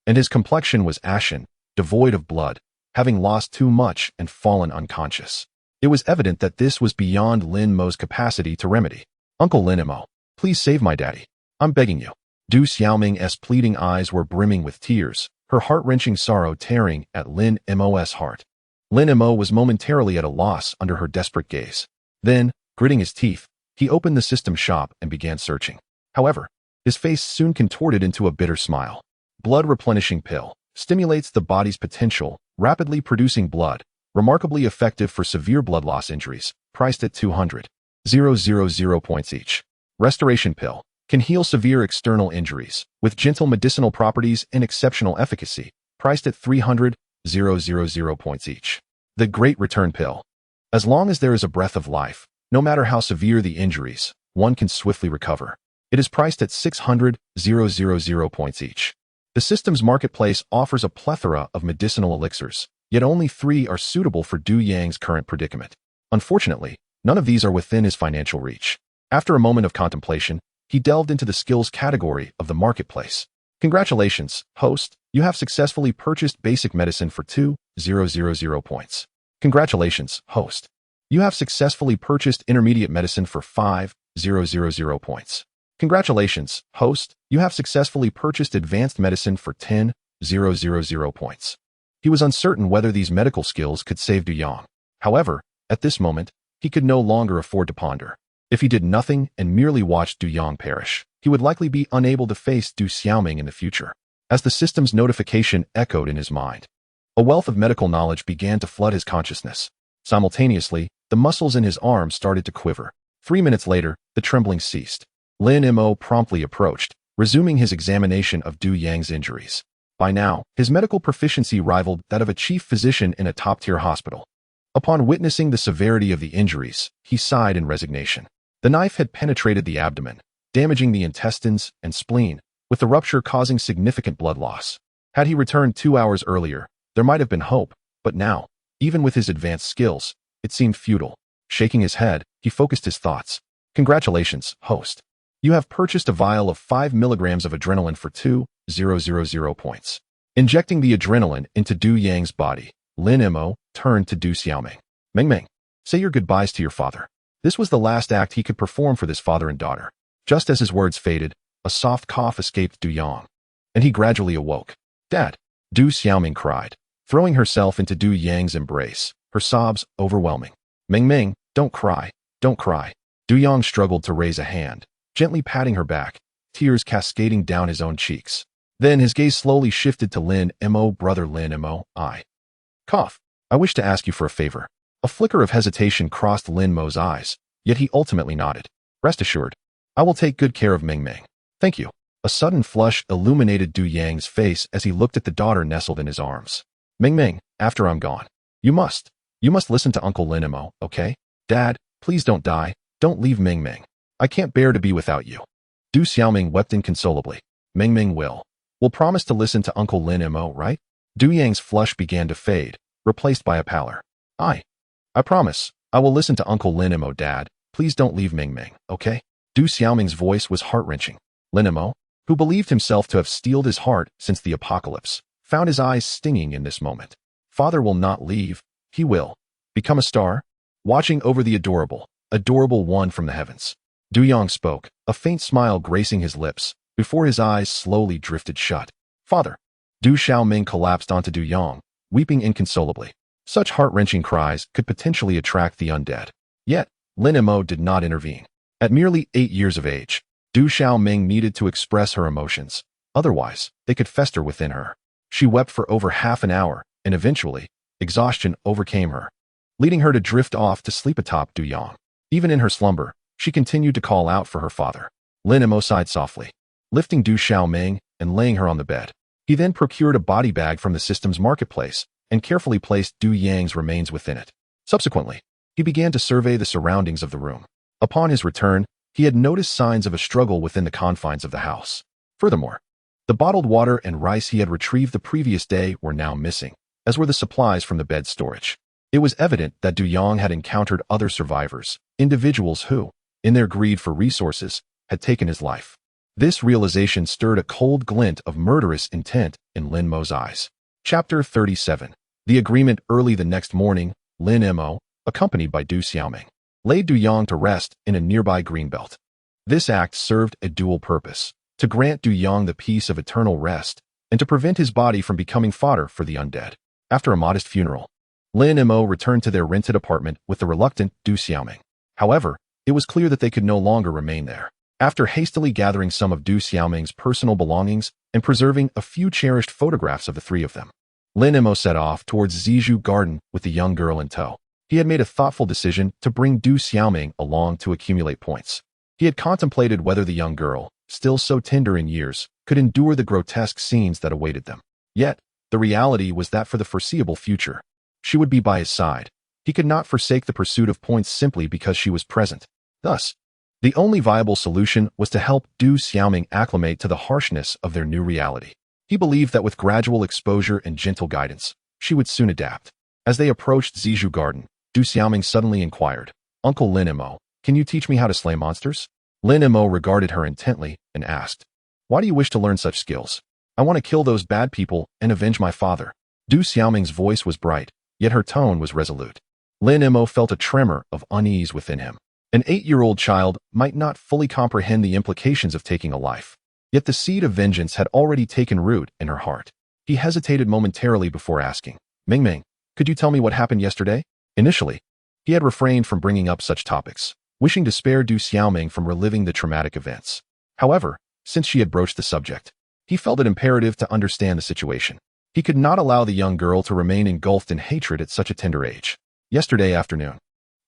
and his complexion was ashen, devoid of blood, having lost too much and fallen unconscious. It was evident that this was beyond Lin Mo's capacity to remedy. "Uncle Lin Mo, please save my daddy. I'm begging you." Du Xiaoming's pleading eyes were brimming with tears, her heart-wrenching sorrow tearing at Lin Mo's heart. Lin Mo was momentarily at a loss under her desperate gaze. Then, gritting his teeth, he opened the system shop and began searching. However, his face soon contorted into a bitter smile. Blood replenishing pill stimulates the body's potential, rapidly producing blood, remarkably effective for severe blood loss injuries, priced at 200,000 points each. Restoration pill can heal severe external injuries, with gentle medicinal properties and exceptional efficacy, priced at 300,000 points each. The Great Return Pill. As long as there is a breath of life, no matter how severe the injuries, one can swiftly recover. It is priced at 600,000 points each. The system's marketplace offers a plethora of medicinal elixirs, yet only 3 are suitable for Du Yang's current predicament. Unfortunately, none of these are within his financial reach. After a moment of contemplation, he delved into the skills category of the marketplace. Congratulations, host, you have successfully purchased basic medicine for 2,000 points. Congratulations, host. You have successfully purchased intermediate medicine for 5,000 points. Congratulations, host, you have successfully purchased advanced medicine for 10,000 points. He was uncertain whether these medical skills could save Du Yang. However, at this moment, he could no longer afford to ponder. If he did nothing and merely watched Du Yang perish, he would likely be unable to face Du Xiaoming in the future. As the system's notification echoed in his mind, a wealth of medical knowledge began to flood his consciousness. Simultaneously, the muscles in his arms started to quiver. 3 minutes later, the trembling ceased. Lin Mo promptly approached, resuming his examination of Du Yang's injuries. By now, his medical proficiency rivaled that of a chief physician in a top-tier hospital. Upon witnessing the severity of the injuries, he sighed in resignation. The knife had penetrated the abdomen, damaging the intestines and spleen, with the rupture causing significant blood loss. Had he returned 2 hours earlier, there might have been hope, but now, even with his advanced skills, it seemed futile. Shaking his head, he focused his thoughts. Congratulations, host. You have purchased a vial of 5 milligrams of adrenaline for 2,000 points. Injecting the adrenaline into Du Yang's body, Lin Mo turned to Du Xiaoming. Meng, say your goodbyes to your father. This was the last act he could perform for this father and daughter. Just as his words faded, a soft cough escaped Du Yang, and he gradually awoke. Dad, Du Xiaoming cried, throwing herself into Du Yang's embrace, her sobs overwhelming. Meng, don't cry, don't cry. Du Yang struggled to raise a hand, gently patting her back, tears cascading down his own cheeks. Then his gaze slowly shifted to Lin Mo. Brother Lin Mo, I wish to ask you for a favor. A flicker of hesitation crossed Lin Mo's eyes, yet he ultimately nodded. Rest assured, I will take good care of Meng. Thank you. A sudden flush illuminated Du Yang's face as he looked at the daughter nestled in his arms. Meng, after I'm gone, you must listen to Uncle Lin Mo, okay? Dad, please don't die, don't leave Meng. I can't bear to be without you. Du Xiaoming wept inconsolably. Meng will promise to listen to Uncle Lin Mo, right? Du Yang's flush began to fade, replaced by a pallor. I promise, I will listen to Uncle Lin Mo. Dad, please don't leave Meng, okay? Du Xiaoming's voice was heart-wrenching. Lin Mo, who believed himself to have steeled his heart since the apocalypse, found his eyes stinging in this moment. Father will not leave, he will become a star, watching over the adorable one from the heavens. Du Yang spoke, a faint smile gracing his lips, before his eyes slowly drifted shut. Father. Du Xiaoming collapsed onto Du Yang, weeping inconsolably. Such heart-wrenching cries could potentially attract the undead. Yet, Lin Mo did not intervene. At merely 8 years of age, Du Xiaoming needed to express her emotions. Otherwise, they could fester within her. She wept for over half an hour, and eventually, exhaustion overcame her, leading her to drift off to sleep atop Du Yang. Even in her slumber, she continued to call out for her father. Lin Mo sighed softly, lifting Du Xiaoming and laying her on the bed. He then procured a body bag from the system's marketplace and carefully placed Du Yang's remains within it. Subsequently, he began to survey the surroundings of the room. Upon his return, he had noticed signs of a struggle within the confines of the house. Furthermore, the bottled water and rice he had retrieved the previous day were now missing, as were the supplies from the bed storage. It was evident that Du Yang had encountered other survivors, individuals who, in their greed for resources, had taken his life. This realization stirred a cold glint of murderous intent in Lin Mo's eyes. Chapter 37. The agreement. Early the next morning, Lin Mo, accompanied by Du Xiaoming, laid Du Yang to rest in a nearby greenbelt. This act served a dual purpose, to grant Du Yang the peace of eternal rest, and to prevent his body from becoming fodder for the undead. After a modest funeral, Lin Mo returned to their rented apartment with the reluctant Du Xiaoming. However, it was clear that they could no longer remain there. After hastily gathering some of Du Xiaoming's personal belongings and preserving a few cherished photographs of the three of them, Lin Mo set off towards Zizhu Garden with the young girl in tow. He had made a thoughtful decision to bring Du Xiaoming along to accumulate points. He had contemplated whether the young girl, still so tender in years, could endure the grotesque scenes that awaited them. Yet, the reality was that for the foreseeable future, she would be by his side. He could not forsake the pursuit of points simply because she was present. Thus, the only viable solution was to help Du Xiaoming acclimate to the harshness of their new reality. He believed that with gradual exposure and gentle guidance, she would soon adapt. As they approached Zizhu Garden, Du Xiaoming suddenly inquired, Uncle Lin Mo, can you teach me how to slay monsters? Lin Mo regarded her intently and asked, why do you wish to learn such skills? I want to kill those bad people and avenge my father. Du Xiaoming's voice was bright, yet her tone was resolute. Lin Mo felt a tremor of unease within him. An 8-year-old child might not fully comprehend the implications of taking a life, yet the seed of vengeance had already taken root in her heart. He hesitated momentarily before asking, Meng, could you tell me what happened yesterday? Initially, he had refrained from bringing up such topics, wishing to spare Du Xiaoming from reliving the traumatic events. However, since she had broached the subject, he felt it imperative to understand the situation. He could not allow the young girl to remain engulfed in hatred at such a tender age. Yesterday afternoon,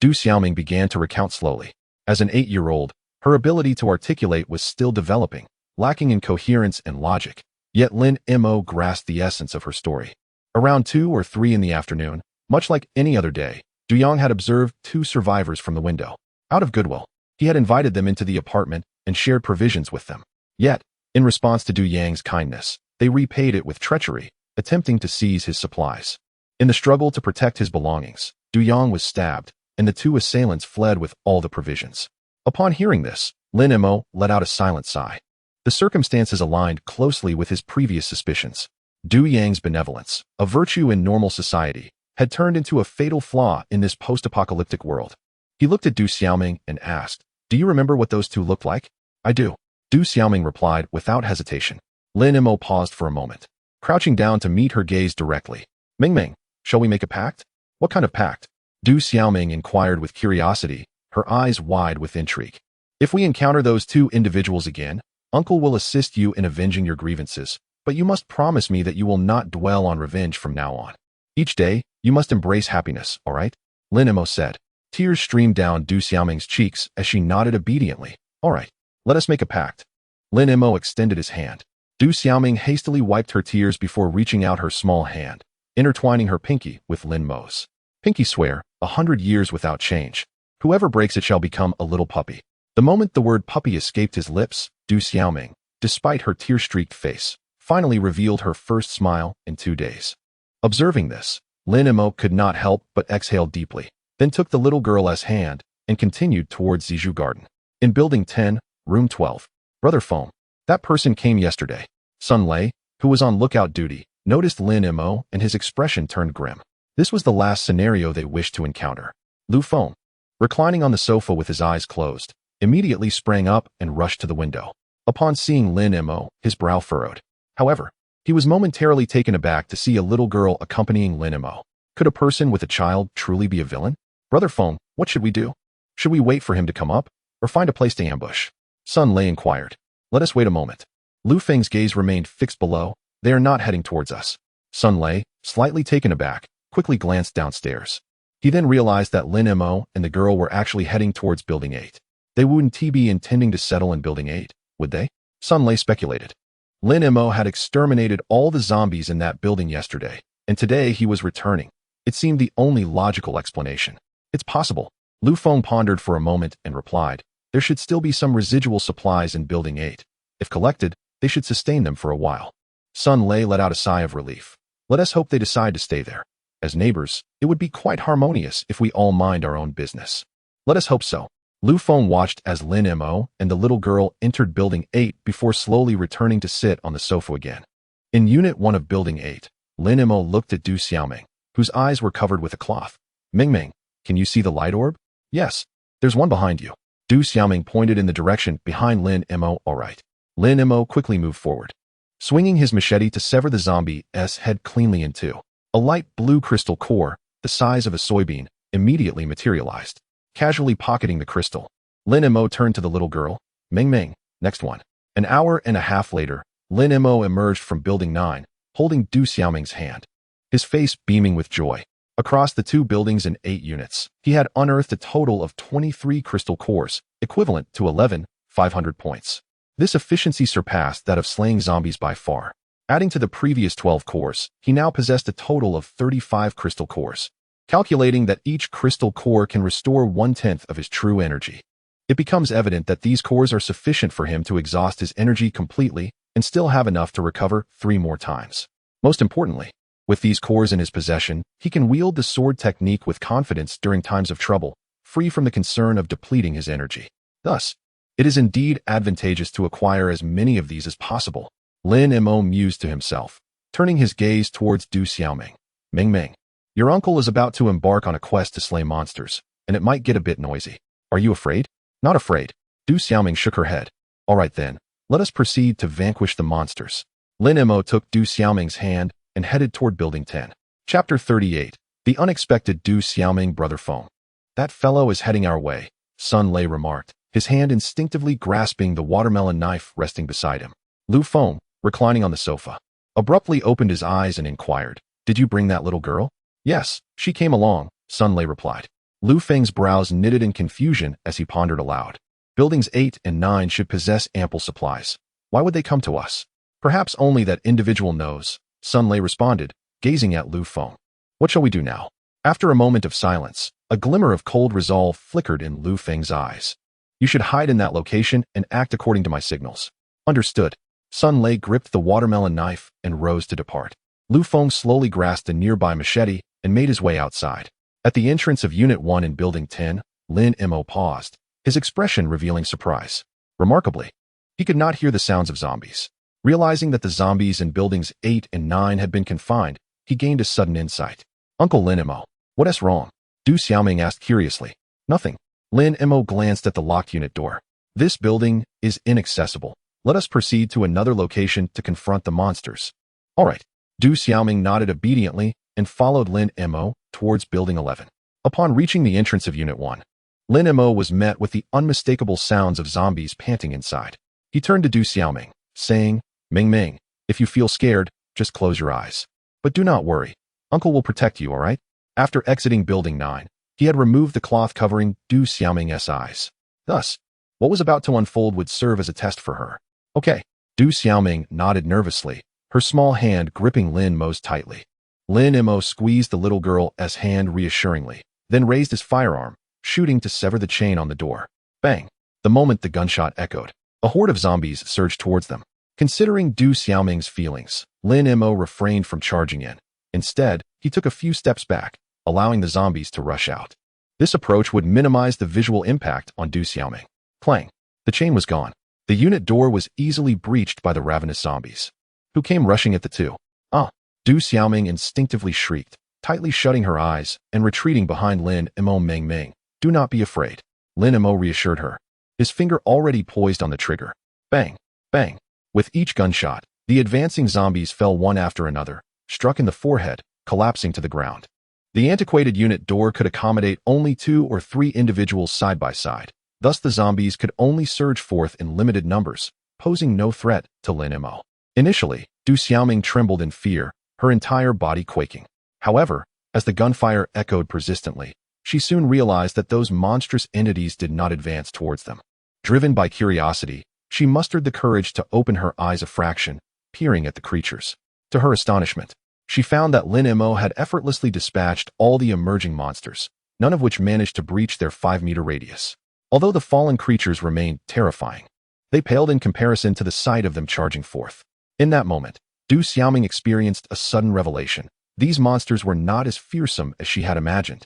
Du Xiaoming began to recount slowly. As an 8-year-old, Her ability to articulate was still developing, lacking in coherence and logic. Yet Lin Mo grasped the essence of her story. Around 2 or 3 in the afternoon, much like any other day, Du Yang had observed 2 survivors from the window. Out of goodwill, he had invited them into the apartment and shared provisions with them. Yet, in response to Du Yang's kindness, they repaid it with treachery, attempting to seize his supplies. In the struggle to protect his belongings, Du Yang was stabbed, and the 2 assailants fled with all the provisions. Upon hearing this, Lin Mo let out a silent sigh. The circumstances aligned closely with his previous suspicions. Du Yang's benevolence, a virtue in normal society, had turned into a fatal flaw in this post-apocalyptic world. He looked at Du Xiaoming and asked, "Do you remember what those 2 looked like?" "I do," Du Xiaoming replied without hesitation. Lin Mo paused for a moment, crouching down to meet her gaze directly. "Ming, shall we make a pact?" "What kind of pact?" Du Xiaoming inquired with curiosity, her eyes wide with intrigue. "If we encounter those 2 individuals again, Uncle will assist you in avenging your grievances, but you must promise me that you will not dwell on revenge from now on. Each day, you must embrace happiness, all right?" Lin Mo said. Tears streamed down Du Xiaoming's cheeks as she nodded obediently. "All right, let us make a pact." Lin Mo extended his hand. Du Xiaoming hastily wiped her tears before reaching out her small hand, intertwining her pinky with Lin Mo's. "Pinky swear, 100 years without change. Whoever breaks it shall become a little puppy." The moment the word puppy escaped his lips, Du Xiaoming, despite her tear-streaked face, finally revealed her first smile in 2 days. Observing this, Lin Mo could not help but exhale deeply, then took the little girl's hand and continued towards Zizhu Garden. In Building 10, Room 12. "Brother Foam, that person came yesterday." Sun Lei, who was on lookout duty, noticed Lin Mo and his expression turned grim. This was the last scenario they wished to encounter. Lu Foam, reclining on the sofa with his eyes closed, immediately sprang up and rushed to the window. Upon seeing Lin Mo, his brow furrowed. However, he was momentarily taken aback to see a little girl accompanying Lin Mo. Could a person with a child truly be a villain? "Brother Foam, what should we do? Should we wait for him to come up, or find a place to ambush?" Sun Lei inquired. "Let us wait a moment." Lu Feng's gaze remained fixed below. "They are not heading towards us." Sun Lei, slightly taken aback, quickly glanced downstairs. He then realized that Lin Mo and the girl were actually heading towards Building 8. They wouldn't be intending to settle in Building 8, would they? Sun Lei speculated. Lin Mo had exterminated all the zombies in that building yesterday, and today he was returning. It seemed the only logical explanation. "It's possible." Lu Feng pondered for a moment and replied, "There should still be some residual supplies in Building 8. If collected, they should sustain them for a while." Sun Lei let out a sigh of relief. "Let us hope they decide to stay there. As neighbors, it would be quite harmonious if we all mind our own business." "Let us hope so." Lu Feng watched as Lin Mo and the little girl entered Building 8 before slowly returning to sit on the sofa again. In Unit 1 of Building 8, Lin Mo looked at Du Xiaoming, whose eyes were covered with a cloth. "Ming, can you see the light orb?" "Yes, there's one behind you." Du Xiaoming pointed in the direction behind Lin Mo. "All right." Lin Mo quickly moved forward, swinging his machete to sever the zombie's head cleanly in 2. A light blue crystal core, the size of a soybean, immediately materialized. Casually pocketing the crystal, Lin Mo turned to the little girl. "Ming, next one." An hour and a half later, Lin Mo emerged from Building 9, holding Du Xiaoming's hand, his face beaming with joy. Across the 2 buildings and 8 units, he had unearthed a total of 23 crystal cores, equivalent to 11,500 points. This efficiency surpassed that of slaying zombies by far. Adding to the previous 12 cores, he now possessed a total of 35 crystal cores. Calculating that each crystal core can restore 1/10 of his true energy, it becomes evident that these cores are sufficient for him to exhaust his energy completely and still have enough to recover 3 more times. Most importantly, with these cores in his possession, he can wield the sword technique with confidence during times of trouble, free from the concern of depleting his energy. Thus, it is indeed advantageous to acquire as many of these as possible. Lin Mo mused to himself, turning his gaze towards Du Xiaoming. "Ming, your uncle is about to embark on a quest to slay monsters, and it might get a bit noisy. Are you afraid?" "Not afraid." Du Xiaoming shook her head. "All right then, let us proceed to vanquish the monsters." Lin Mo took Du Xiaoming's hand and headed toward Building 10. Chapter 38. The unexpected Du Xiaoming Brother Foam. "That fellow is heading our way," Sun Lei remarked, his hand instinctively grasping the watermelon knife resting beside him. Lu Feng, reclining on the sofa, abruptly opened his eyes and inquired, "Did you bring that little girl?" "Yes, she came along," Sun Lei replied. Lu Feng's brows knitted in confusion as he pondered aloud. Buildings 8 and 9 should possess ample supplies. Why would they come to us? Perhaps only that individual knows, Sun Lei responded, gazing at Lu Feng. What shall we do now? After a moment of silence, a glimmer of cold resolve flickered in Lu Feng's eyes. You should hide in that location and act according to my signals. Understood. Sun Lei gripped the watermelon knife and rose to depart. Lu Feng slowly grasped a nearby machete and made his way outside. At the entrance of Unit 1 in Building 10, Lin Mo paused, his expression revealing surprise. Remarkably, he could not hear the sounds of zombies. Realizing that the zombies in Buildings 8 and 9 had been confined, he gained a sudden insight. Uncle Lin Mo, what's wrong? Du Xiaoming asked curiously. Nothing. Lin Mo glanced at the locked unit door. This building is inaccessible. Let us proceed to another location to confront the monsters. All right. Du Xiaoming nodded obediently and followed Lin Mo towards Building 11. Upon reaching the entrance of Unit 1, Lin Mo was met with the unmistakable sounds of zombies panting inside. He turned to Du Xiaoming, saying, Ming Ming, if you feel scared, just close your eyes. But do not worry. Uncle will protect you, all right? After exiting Building 9, he had removed the cloth covering Du Xiaoming's eyes. Thus, what was about to unfold would serve as a test for her. Okay. Du Xiaoming nodded nervously, her small hand gripping Lin Mo's tightly. Lin Mo squeezed the little girl's hand reassuringly, then raised his firearm, shooting to sever the chain on the door. Bang! The moment the gunshot echoed, a horde of zombies surged towards them. Considering Du Xiaoming's feelings, Lin Mo refrained from charging in. Instead, he took a few steps back, allowing the zombies to rush out. This approach would minimize the visual impact on Du Xiaoming. Clang! The chain was gone. The unit door was easily breached by the ravenous zombies, who came rushing at the two. Ah! Du Xiaoming instinctively shrieked, tightly shutting her eyes and retreating behind Lin Mo. Ming Ming, do not be afraid. Lin Mo reassured her, his finger already poised on the trigger. Bang! Bang! With each gunshot, the advancing zombies fell one after another, struck in the forehead, collapsing to the ground. The antiquated unit door could accommodate only 2 or 3 individuals side by side. Thus the zombies could only surge forth in limited numbers, posing no threat to Lin Mo. Initially, Du Xiaoming trembled in fear, her entire body quaking. However, as the gunfire echoed persistently, she soon realized that those monstrous entities did not advance towards them. Driven by curiosity, she mustered the courage to open her eyes a fraction, peering at the creatures. To her astonishment, she found that Lin Mo had effortlessly dispatched all the emerging monsters, none of which managed to breach their 5-meter radius. Although the fallen creatures remained terrifying, they paled in comparison to the sight of them charging forth. In that moment, Du Xiaoming experienced a sudden revelation. These monsters were not as fearsome as she had imagined.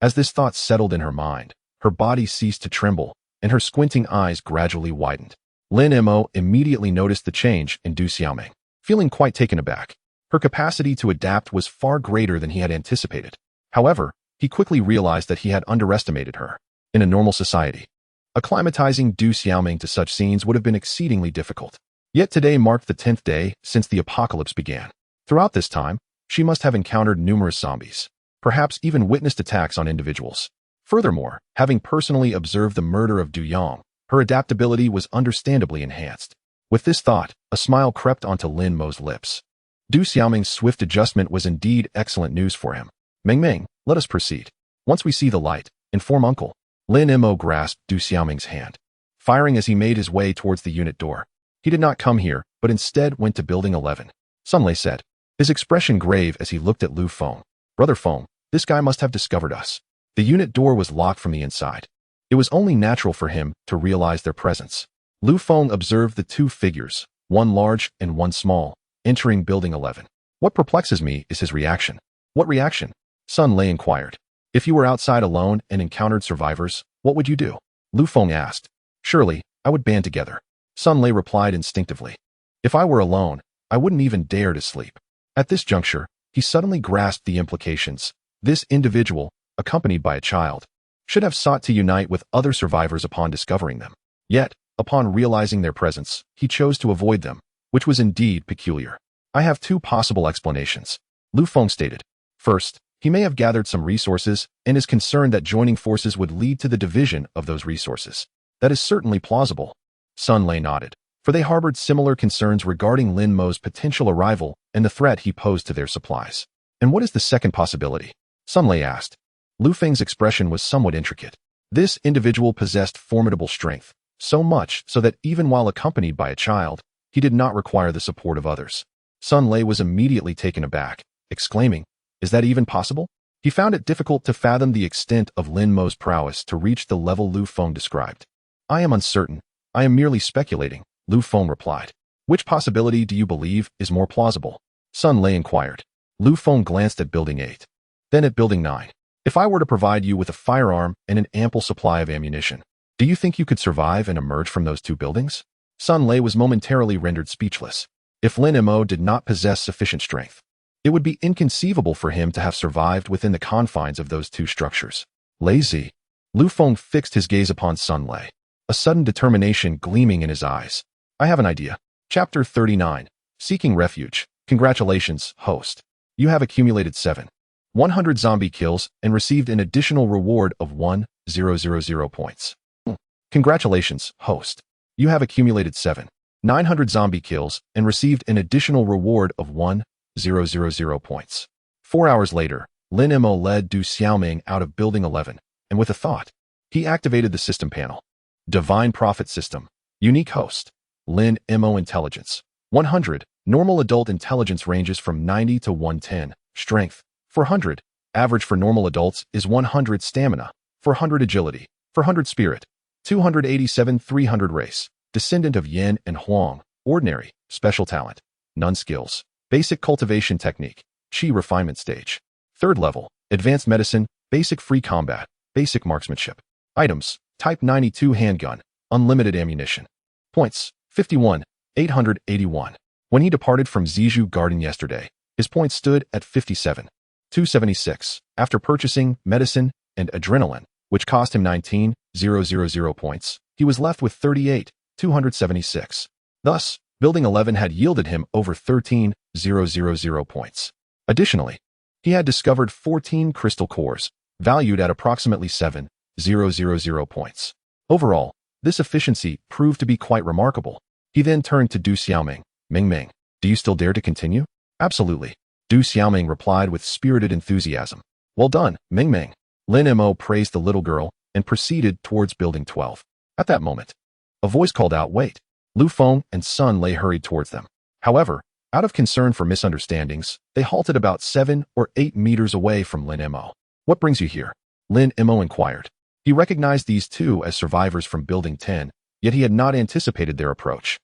As this thought settled in her mind, her body ceased to tremble, and her squinting eyes gradually widened. Lin Mo immediately noticed the change in Du Xiaoming, feeling quite taken aback. Her capacity to adapt was far greater than he had anticipated. However, he quickly realized that he had underestimated her. In a normal society, acclimatizing Du Xiaoming to such scenes would have been exceedingly difficult. Yet today marked the 10th day since the apocalypse began. Throughout this time, she must have encountered numerous zombies, perhaps even witnessed attacks on individuals. Furthermore, having personally observed the murder of Du Yang, her adaptability was understandably enhanced. With this thought, a smile crept onto Lin Mo's lips. Du Xiaoming's swift adjustment was indeed excellent news for him. Ming Ming, let us proceed. Once we see the light, inform Uncle. Lin Mo grasped Du Xiaoming's hand, firing as he made his way towards the unit door. He did not come here, but instead went to Building 11. Sun Lei said, his expression grave as he looked at Lu Feng. Brother Feng, this guy must have discovered us. The unit door was locked from the inside. It was only natural for him to realize their presence. Lu Feng observed the 2 figures, one large and one small, entering Building 11. What perplexes me is his reaction. What reaction? Sun Lei inquired. If you were outside alone and encountered survivors, what would you do? Lu Feng asked. Surely, I would band together. Sun Lei replied instinctively. If I were alone, I wouldn't even dare to sleep. At this juncture, he suddenly grasped the implications. This individual, accompanied by a child, should have sought to unite with other survivors upon discovering them. Yet, upon realizing their presence, he chose to avoid them, which was indeed peculiar. I have 2 possible explanations, Lu Feng stated. First, he may have gathered some resources and is concerned that joining forces would lead to the division of those resources. That is certainly plausible. Sun Lei nodded, for they harbored similar concerns regarding Lin Mo's potential arrival and the threat he posed to their supplies. And what is the second possibility? Sun Lei asked. Lu Feng's expression was somewhat intricate. This individual possessed formidable strength, so much so that even while accompanied by a child, he did not require the support of others. Sun Lei was immediately taken aback, exclaiming, "Is that even possible?" He found it difficult to fathom the extent of Lin Mo's prowess to reach the level Lu Feng described. "I am uncertain. I am merely speculating," Lu Feng replied. "Which possibility do you believe is more plausible?" Sun Lei inquired. Lu Feng glanced at Building 8, then at Building 9. "If I were to provide you with a firearm and an ample supply of ammunition, do you think you could survive and emerge from those two buildings?" Sun Lei was momentarily rendered speechless. If Lin Mo did not possess sufficient strength, it would be inconceivable for him to have survived within the confines of those two structures. Lazy. Lu Feng fixed his gaze upon Sun Lei, a sudden determination gleaming in his eyes. "I have an idea." Chapter 39. Seeking Refuge. Congratulations, host. You have accumulated 7,100 zombie kills and received an additional reward of 1,000 points. Congratulations, host. You have accumulated 7,900 zombie kills and received an additional reward of 1,000 points. 4 hours later, Lin Mo led Du Xiaoming out of Building 11, and with a thought, he activated the system panel. Divine Prophet System. Unique host. Lin Mo Intelligence. 100. Normal adult intelligence ranges from 90 to 110. Strength. 400. Average for normal adults is 100 stamina. 400 agility. 400 spirit. 287 300 race. Descendant of Yin and Huang. Ordinary. Special talent. None skills. Basic cultivation technique. Qi refinement stage. 3rd level. Advanced medicine. Basic free combat. Basic marksmanship. Items. Type 92 handgun. Unlimited ammunition. Points. 51. 881. When he departed from Zizhu Garden yesterday, his points stood at 57. 276. After purchasing medicine and adrenaline, which cost him 19,000 points, he was left with 38,276. Thus, Building 11 had yielded him over 13,000 points. Additionally, he had discovered 14 crystal cores, valued at approximately 7,000 points. Overall, this efficiency proved to be quite remarkable. He then turned to Du Xiaoming. "Ming Ming, do you still dare to continue?" "Absolutely," Du Xiaoming replied with spirited enthusiasm. "Well done, Ming Ming." Lin Mo praised the little girl and proceeded towards Building 12. At that moment, a voice called out, "Wait." Lu Feng and Sun Lei hurried towards them. However, out of concern for misunderstandings, they halted about 7 or 8 meters away from Lin Mo. "What brings you here?" Lin Mo inquired. He recognized these two as survivors from Building 10, yet he had not anticipated their approach.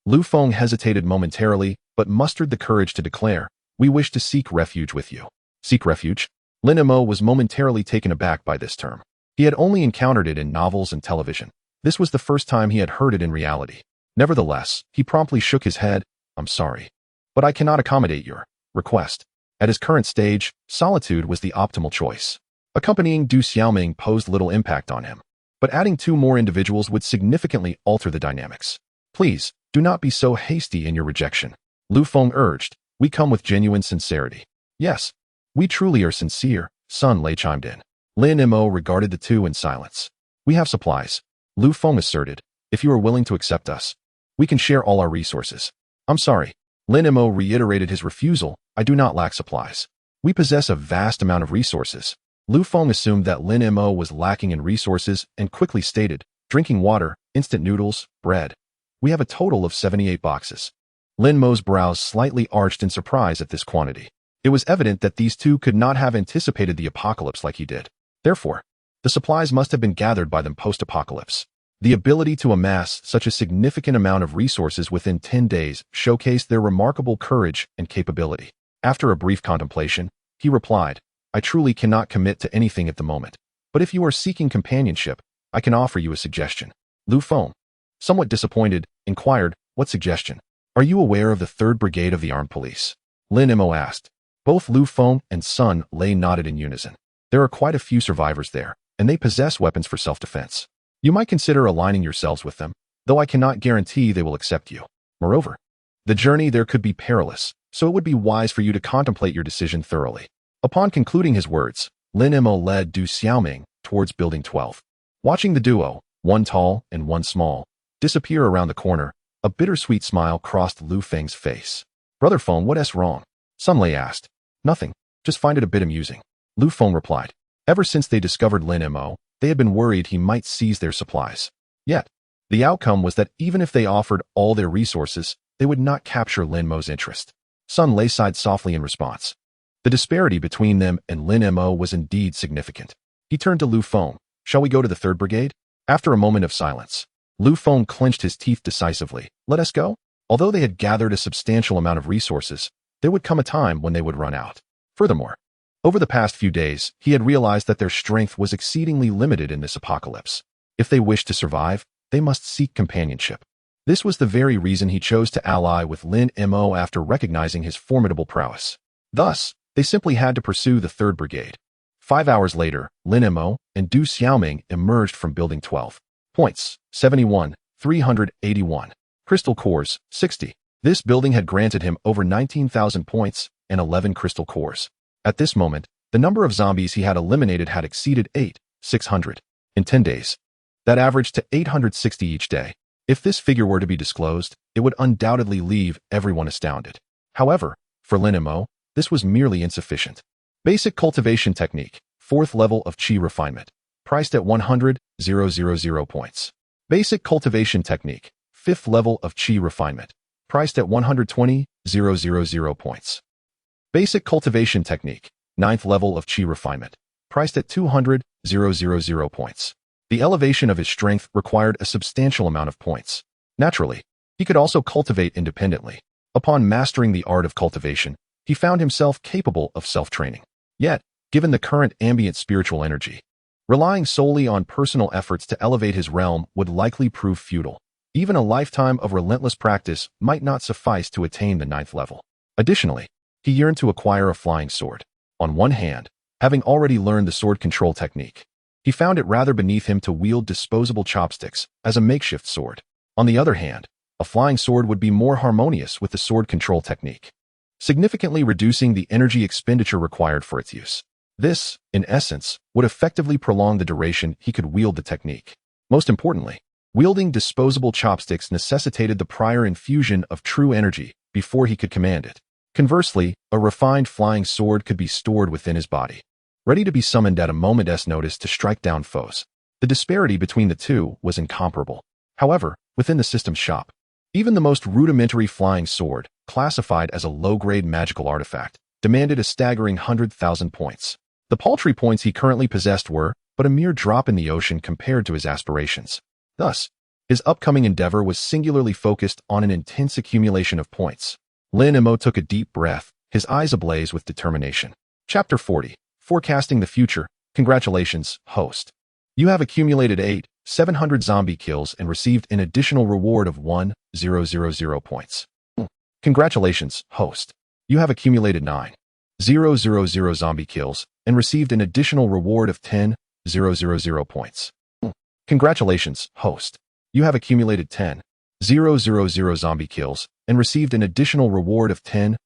Lu Feng hesitated momentarily, but mustered the courage to declare, "We wish to seek refuge with you." Seek refuge? Lin Mo was momentarily taken aback by this term. He had only encountered it in novels and television. This was the first time he had heard it in reality. Nevertheless, he promptly shook his head. "I'm sorry, but I cannot accommodate your request." At his current stage, solitude was the optimal choice. Accompanying Du Xiaoming posed little impact on him, but adding 2 more individuals would significantly alter the dynamics. "Please, do not be so hasty in your rejection," Lu Feng urged. "We come with genuine sincerity." "Yes, we truly are sincere," Sun Lei chimed in. Lin Mo regarded the two in silence. "We have supplies," Lu Feng asserted. "If you are willing to accept us, we can share all our resources." "I'm sorry," Lin Mo reiterated his refusal. "I do not lack supplies. We possess a vast amount of resources." Lu Feng assumed that Lin Mo was lacking in resources and quickly stated, "Drinking water, instant noodles, bread. We have a total of 78 boxes." Lin Mo's brows slightly arched in surprise at this quantity. It was evident that these two could not have anticipated the apocalypse like he did. Therefore, the supplies must have been gathered by them post-apocalypse. The ability to amass such a significant amount of resources within 10 days showcased their remarkable courage and capability. After a brief contemplation, he replied, "I truly cannot commit to anything at the moment, but if you are seeking companionship, I can offer you a suggestion." Lu Feng, somewhat disappointed, inquired, "What suggestion?" "Are you aware of the 3rd Brigade of the Armed Police?" Lin Mo asked. Both Lu Feng and Sun Lei nodded in unison. "There are quite a few survivors there, and they possess weapons for self-defense. You might consider aligning yourselves with them, though I cannot guarantee they will accept you. Moreover, the journey there could be perilous, so it would be wise for you to contemplate your decision thoroughly." Upon concluding his words, Lin Mo led Du Xiaoming towards Building 12. Watching the duo, one tall and one small, disappear around the corner, a bittersweet smile crossed Lu Feng's face. "Brother Feng, what's wrong?" Sun Lei asked. "Nothing, just find it a bit amusing," Lu Feng replied. Ever since they discovered Lin Mo, they had been worried he might seize their supplies. Yet, The outcome was that even if they offered all their resources, they would not capture Lin Mo's interest. Sun Lei sighed softly in response. The disparity between them and Lin Mo was indeed significant. He turned to Lu Feng. Shall we go to the 3rd Brigade? After a moment of silence, Lu Feng clenched his teeth decisively. Let us go? Although they had gathered a substantial amount of resources, there would come a time when they would run out. Furthermore, over the past few days, he had realized that their strength was exceedingly limited in this apocalypse. If they wished to survive, they must seek companionship. This was the very reason he chose to ally with Lin Mo after recognizing his formidable prowess. Thus, they simply had to pursue the 3rd Brigade. 5 hours later, Lin Mo and Du Xiaoming emerged from Building 12. Points, 71, 381. Crystal cores, 60. This building had granted him over 19,000 points and 11 crystal cores. At this moment, the number of zombies he had eliminated had exceeded 600. In 10 days. That averaged to 860 each day. If this figure were to be disclosed, it would undoubtedly leave everyone astounded. However, for Lin Mo, this was merely insufficient. Basic cultivation technique, 4th level of Qi refinement, priced at 100,000 points. Basic cultivation technique, 5th level of Qi refinement, priced at 120,000 points. Basic cultivation technique, 9th level of Qi refinement, priced at 200,000 points. The elevation of his strength required a substantial amount of points. Naturally, he could also cultivate independently. Upon mastering the art of cultivation, he found himself capable of self-training. Yet, given the current ambient spiritual energy, relying solely on personal efforts to elevate his realm would likely prove futile. Even a lifetime of relentless practice might not suffice to attain the 9th level. Additionally, he yearned to acquire a flying sword. On one hand, having already learned the sword control technique, he found it rather beneath him to wield disposable chopsticks as a makeshift sword. On the other hand, a flying sword would be more harmonious with the sword control technique, significantly reducing the energy expenditure required for its use. This, in essence, would effectively prolong the duration he could wield the technique. Most importantly, wielding disposable chopsticks necessitated the prior infusion of true energy before he could command it. Conversely, a refined flying sword could be stored within his body, ready to be summoned at a moment's notice to strike down foes. The disparity between the two was incomparable. However, within the system's shop, even the most rudimentary flying sword, classified as a low-grade magical artifact, demanded a staggering 100,000 points. The paltry points he currently possessed were but a mere drop in the ocean compared to his aspirations. Thus, his upcoming endeavor was singularly focused on an intense accumulation of points. Lin Mo took a deep breath, his eyes ablaze with determination. Chapter 40. Forecasting the Future. Congratulations, host. You have accumulated 700 zombie kills and received an additional reward of 1,000 points. Congratulations, host. You have accumulated 9,000 zombie kills and received an additional reward of 10,000 points. Congratulations, host. You have accumulated 10,000 zombie kills and received an additional reward of 10,000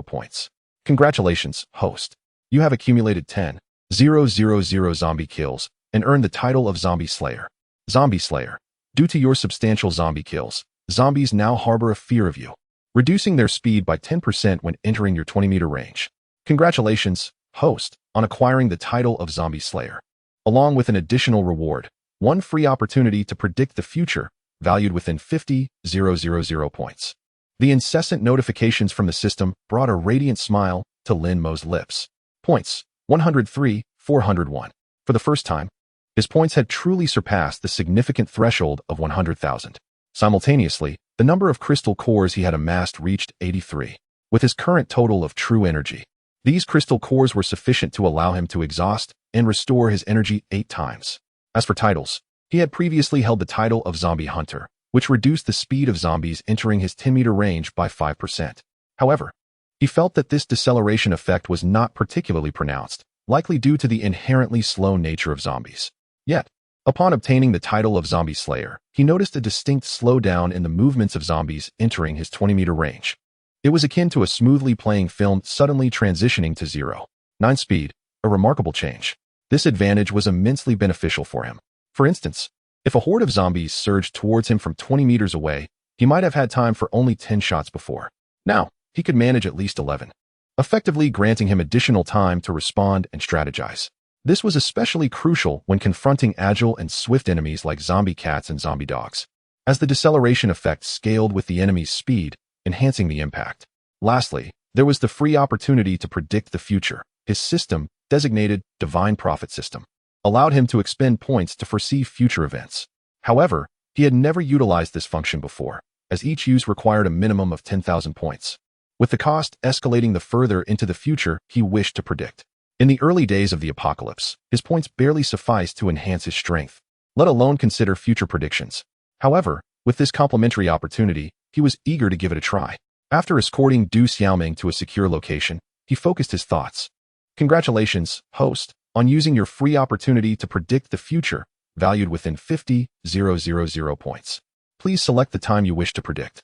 points. Congratulations, host. You have accumulated 10,000 zombie kills and earned the title of Zombie Slayer. Zombie Slayer. Due to your substantial zombie kills, zombies now harbor a fear of you, reducing their speed by 10% when entering your 20-meter range. Congratulations, host, on acquiring the title of Zombie Slayer, along with an additional reward, one free opportunity to predict the future, valued within 50,000 points. The incessant notifications from the system brought a radiant smile to Lin Mo's lips. Points, 103, 401. For the first time, his points had truly surpassed the significant threshold of 100,000. Simultaneously, the number of crystal cores he had amassed reached 83. With his current total of true energy, these crystal cores were sufficient to allow him to exhaust and restore his energy 8 times. As for titles, he had previously held the title of Zombie Hunter, which reduced the speed of zombies entering his 10-meter range by 5%. However, he felt that this deceleration effect was not particularly pronounced, likely due to the inherently slow nature of zombies. Yet, upon obtaining the title of Zombie Slayer, he noticed a distinct slowdown in the movements of zombies entering his 20-meter range. It was akin to a smoothly playing film suddenly transitioning to 0.9 speed, a remarkable change. This advantage was immensely beneficial for him. For instance, if a horde of zombies surged towards him from 20 meters away, he might have had time for only 10 shots before. Now, he could manage at least 11, effectively granting him additional time to respond and strategize. This was especially crucial when confronting agile and swift enemies like zombie cats and zombie dogs, as the deceleration effect scaled with the enemy's speed, enhancing the impact. Lastly, there was the free opportunity to predict the future. His system, designated Divine Prophet System, allowed him to expend points to foresee future events. However, he had never utilized this function before, as each use required a minimum of 10,000 points, with the cost escalating the further into the future he wished to predict. In the early days of the apocalypse, his points barely sufficed to enhance his strength, let alone consider future predictions. However, with this complimentary opportunity, he was eager to give it a try. After escorting Du Xiaoming to a secure location, he focused his thoughts. Congratulations, host, on using your free opportunity to predict the future, valued within 50,000 points. Please select the time you wish to predict.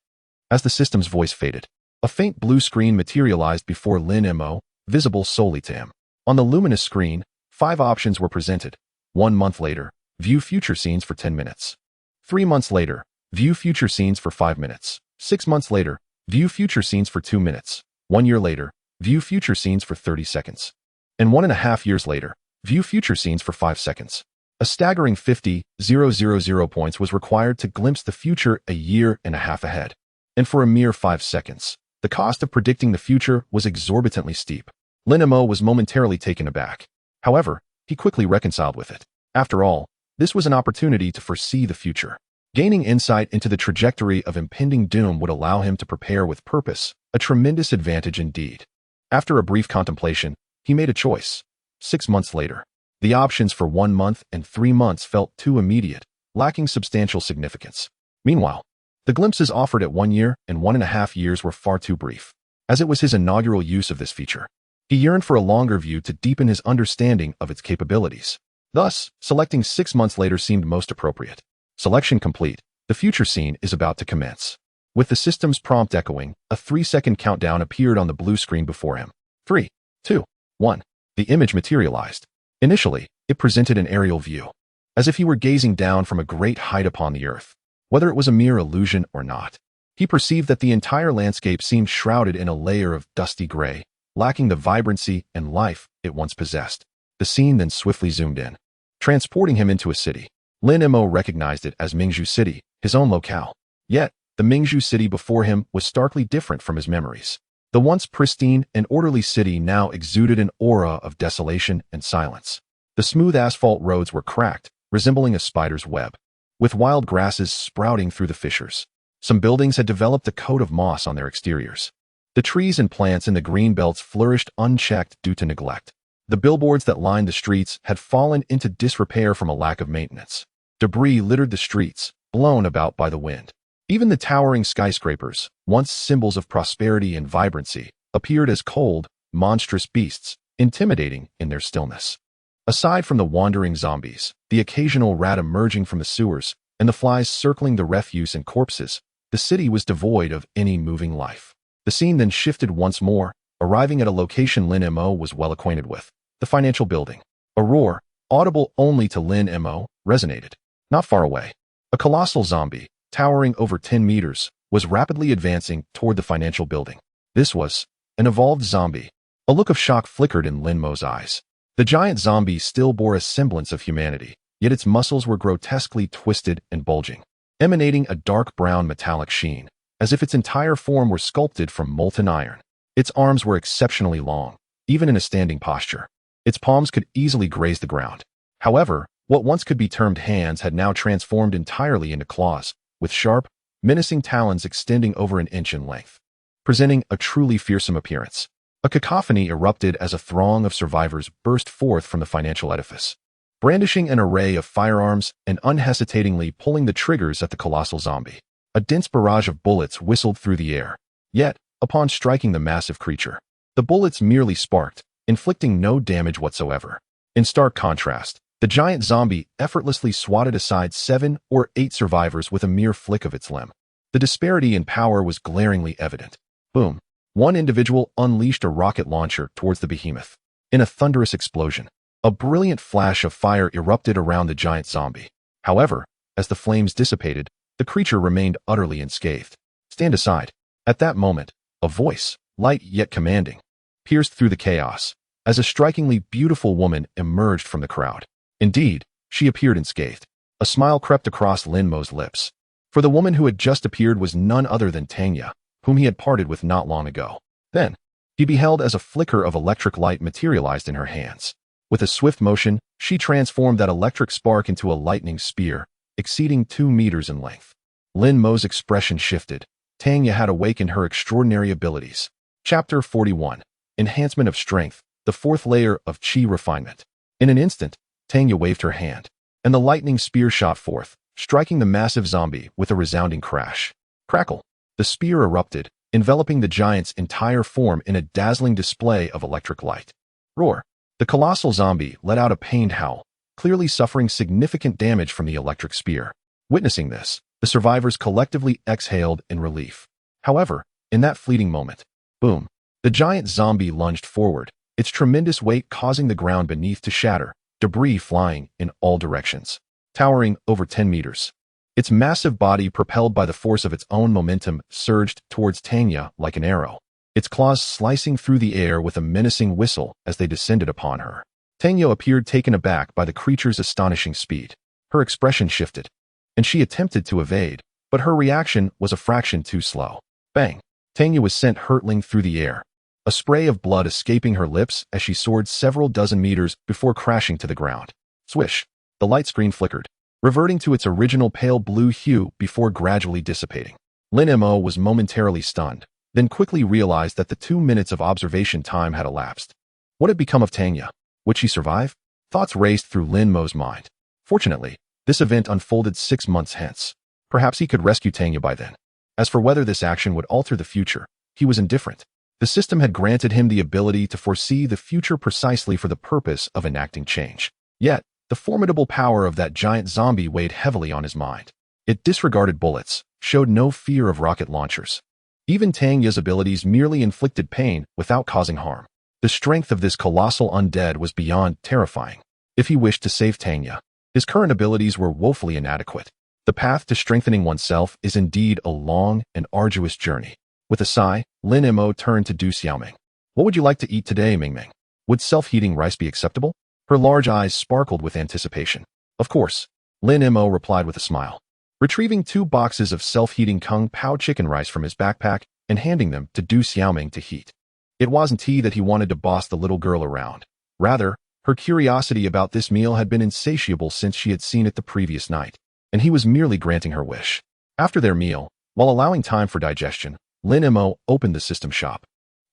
As the system's voice faded, a faint blue screen materialized before Lin Mo, visible solely to him. On the luminous screen, 5 options were presented. 1 month later, view future scenes for 10 minutes. 3 months later, view future scenes for 5 minutes. 6 months later, view future scenes for 2 minutes. 1 year later, view future scenes for 30 seconds. And 1.5 years later, view future scenes for 5 seconds. A staggering 50,000 points was required to glimpse the future a year and a half ahead. And for a mere 5 seconds, the cost of predicting the future was exorbitantly steep. Lin Mo was momentarily taken aback. However, he quickly reconciled with it. After all, this was an opportunity to foresee the future. Gaining insight into the trajectory of impending doom would allow him to prepare with purpose, a tremendous advantage indeed. After a brief contemplation, he made a choice. 6 months later, the options for 1 month and 3 months felt too immediate, lacking substantial significance. Meanwhile, the glimpses offered at 1 year and 1.5 years were far too brief, as it was his inaugural use of this feature. He yearned for a longer view to deepen his understanding of its capabilities. Thus, selecting 6 months later seemed most appropriate. Selection complete. The future scene is about to commence. With the system's prompt echoing, a 3-second countdown appeared on the blue screen before him. 3, 2, 1. The image materialized. Initially, it presented an aerial view, as if he were gazing down from a great height upon the earth. Whether it was a mere illusion or not, he perceived that the entire landscape seemed shrouded in a layer of dusty gray, lacking the vibrancy and life it once possessed. The scene then swiftly zoomed in, transporting him into a city. Lin Mo recognized it as Mingzhu City, his own locale. Yet, the Mingzhu City before him was starkly different from his memories. The once pristine and orderly city now exuded an aura of desolation and silence. The smooth asphalt roads were cracked, resembling a spider's web, with wild grasses sprouting through the fissures. Some buildings had developed a coat of moss on their exteriors. The trees and plants in the green belts flourished unchecked due to neglect. The billboards that lined the streets had fallen into disrepair from a lack of maintenance. Debris littered the streets, blown about by the wind. Even the towering skyscrapers, once symbols of prosperity and vibrancy, appeared as cold, monstrous beasts, intimidating in their stillness. Aside from the wandering zombies, the occasional rat emerging from the sewers, and the flies circling the refuse and corpses, the city was devoid of any moving life. The scene then shifted once more, arriving at a location Lin Mo was well acquainted with, the financial building. A roar, audible only to Lin Mo, resonated. Not far away, a colossal zombie, towering over 10 meters, was rapidly advancing toward the financial building. This was an evolved zombie. A look of shock flickered in Lin Mo's eyes. The giant zombie still bore a semblance of humanity, yet its muscles were grotesquely twisted and bulging, emanating a dark brown metallic sheen, as if its entire form were sculpted from molten iron. Its arms were exceptionally long, even in a standing posture. Its palms could easily graze the ground. However, what once could be termed hands had now transformed entirely into claws, with sharp, menacing talons extending over an inch in length, presenting a truly fearsome appearance. A cacophony erupted as a throng of survivors burst forth from the financial edifice, brandishing an array of firearms and unhesitatingly pulling the triggers at the colossal zombie. A dense barrage of bullets whistled through the air. Yet, upon striking the massive creature, the bullets merely sparked, inflicting no damage whatsoever. In stark contrast, the giant zombie effortlessly swatted aside 7 or 8 survivors with a mere flick of its limb. The disparity in power was glaringly evident. Boom. One individual unleashed a rocket launcher towards the behemoth. In a thunderous explosion, a brilliant flash of fire erupted around the giant zombie. However, as the flames dissipated, the creature remained utterly unscathed. Stand aside. At that moment, a voice, light yet commanding, pierced through the chaos. as a strikingly beautiful woman emerged from the crowd. Indeed, she appeared unscathed. A smile crept across Lin Mo's lips. For the woman who had just appeared was none other than Tanya, whom he had parted with not long ago. Then, he beheld as a flicker of electric light materialized in her hands. With a swift motion, she transformed that electric spark into a lightning spear, exceeding 2 meters in length. Lin Mo's expression shifted. Tanya had awakened her extraordinary abilities. Chapter 41. Enhancement of Strength, the fourth layer of Qi refinement. In an instant, Tanya waved her hand, and the lightning spear shot forth, striking the massive zombie with a resounding crash. Crackle! The spear erupted, enveloping the giant's entire form in a dazzling display of electric light. Roar! The colossal zombie let out a pained howl, clearly suffering significant damage from the electric spear. Witnessing this, the survivors collectively exhaled in relief. However, in that fleeting moment, boom! The giant zombie lunged forward, its tremendous weight causing the ground beneath to shatter, debris flying in all directions. Towering over 10 meters. Its massive body, propelled by the force of its own momentum, surged towards Tanya like an arrow, its claws slicing through the air with a menacing whistle as they descended upon her. Tanya appeared taken aback by the creature's astonishing speed. Her expression shifted, and she attempted to evade, but her reaction was a fraction too slow. Bang! Tanya was sent hurtling through the air, a spray of blood escaping her lips as she soared several dozen meters before crashing to the ground. Swish! The light screen flickered, reverting to its original pale blue hue before gradually dissipating. Lin Mo was momentarily stunned, then quickly realized that the 2 minutes of observation time had elapsed. What had become of Tanya? Would she survive? Thoughts raced through Lin Mo's mind. Fortunately, this event unfolded 6 months hence. Perhaps he could rescue Tanya by then. As for whether this action would alter the future, he was indifferent. The system had granted him the ability to foresee the future precisely for the purpose of enacting change. Yet, the formidable power of that giant zombie weighed heavily on his mind. It disregarded bullets, showed no fear of rocket launchers. Even Tanya's abilities merely inflicted pain without causing harm. The strength of this colossal undead was beyond terrifying. If he wished to save Tanya, his current abilities were woefully inadequate. The path to strengthening oneself is indeed a long and arduous journey. With a sigh, Lin Mo turned to Du Xiaoming. What would you like to eat today, Mingming? Would self-heating rice be acceptable? Her large eyes sparkled with anticipation. Of course, Lin Mo replied with a smile, retrieving 2 boxes of self-heating Kung Pao chicken rice from his backpack and handing them to Du Xiaoming to heat. It wasn't he that he wanted to boss the little girl around. Rather, her curiosity about this meal had been insatiable since she had seen it the previous night, and he was merely granting her wish. After their meal, while allowing time for digestion, Lin Mo opened the system shop.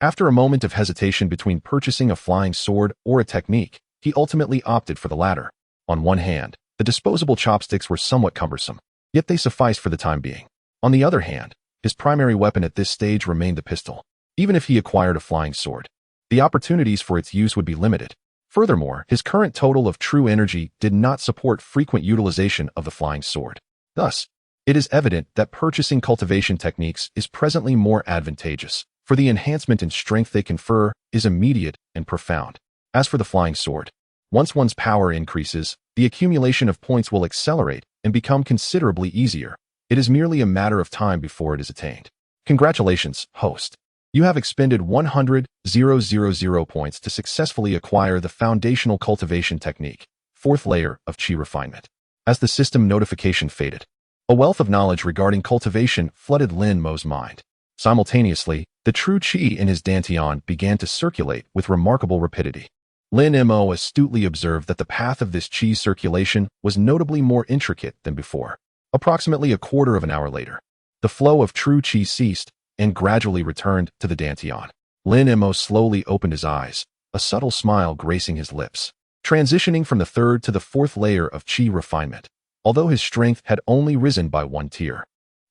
After a moment of hesitation between purchasing a flying sword or a technique, he ultimately opted for the latter. On one hand, the disposable chopsticks were somewhat cumbersome, yet they sufficed for the time being. On the other hand, his primary weapon at this stage remained the pistol. Even if he acquired a flying sword, the opportunities for its use would be limited. Furthermore, his current total of true energy did not support frequent utilization of the flying sword. Thus, it is evident that purchasing cultivation techniques is presently more advantageous, for the enhancement in strength they confer is immediate and profound. As for the flying sword, once one's power increases, the accumulation of points will accelerate and become considerably easier. It is merely a matter of time before it is attained. Congratulations, host. You have expended 100,000 points to successfully acquire the foundational cultivation technique, fourth layer of Qi refinement. As the system notification faded, a wealth of knowledge regarding cultivation flooded Lin Mo's mind. Simultaneously, the true Qi in his dantian began to circulate with remarkable rapidity. Lin Mo astutely observed that the path of this Qi circulation was notably more intricate than before. Approximately a quarter of an hour later, the flow of true Qi ceased and gradually returned to the dantian. Lin Mo slowly opened his eyes, a subtle smile gracing his lips. Transitioning from the third to the fourth layer of Qi refinement, although his strength had only risen by 1 tier,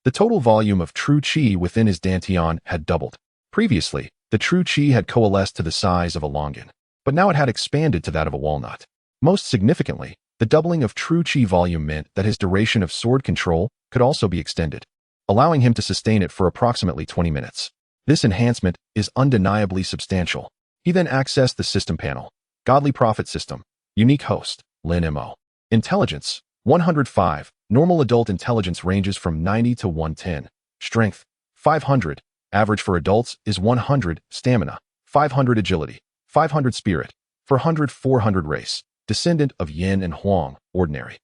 the total volume of true Qi within his dantian had doubled. Previously, the true Qi had coalesced to the size of a longan, but now it had expanded to that of a walnut. Most significantly, the doubling of true Qi volume meant that his duration of sword control could also be extended, allowing him to sustain it for approximately 20 minutes. This enhancement is undeniably substantial. He then accessed the system panel. Godly Prophet System. Unique host, Lin Mo. Intelligence, 105. Normal adult intelligence ranges from 90 to 110. Strength, 500. Average for adults is 100. Stamina, 500. Agility, 500. Spirit, 400 race, descendant of Yin and Huang, ordinary.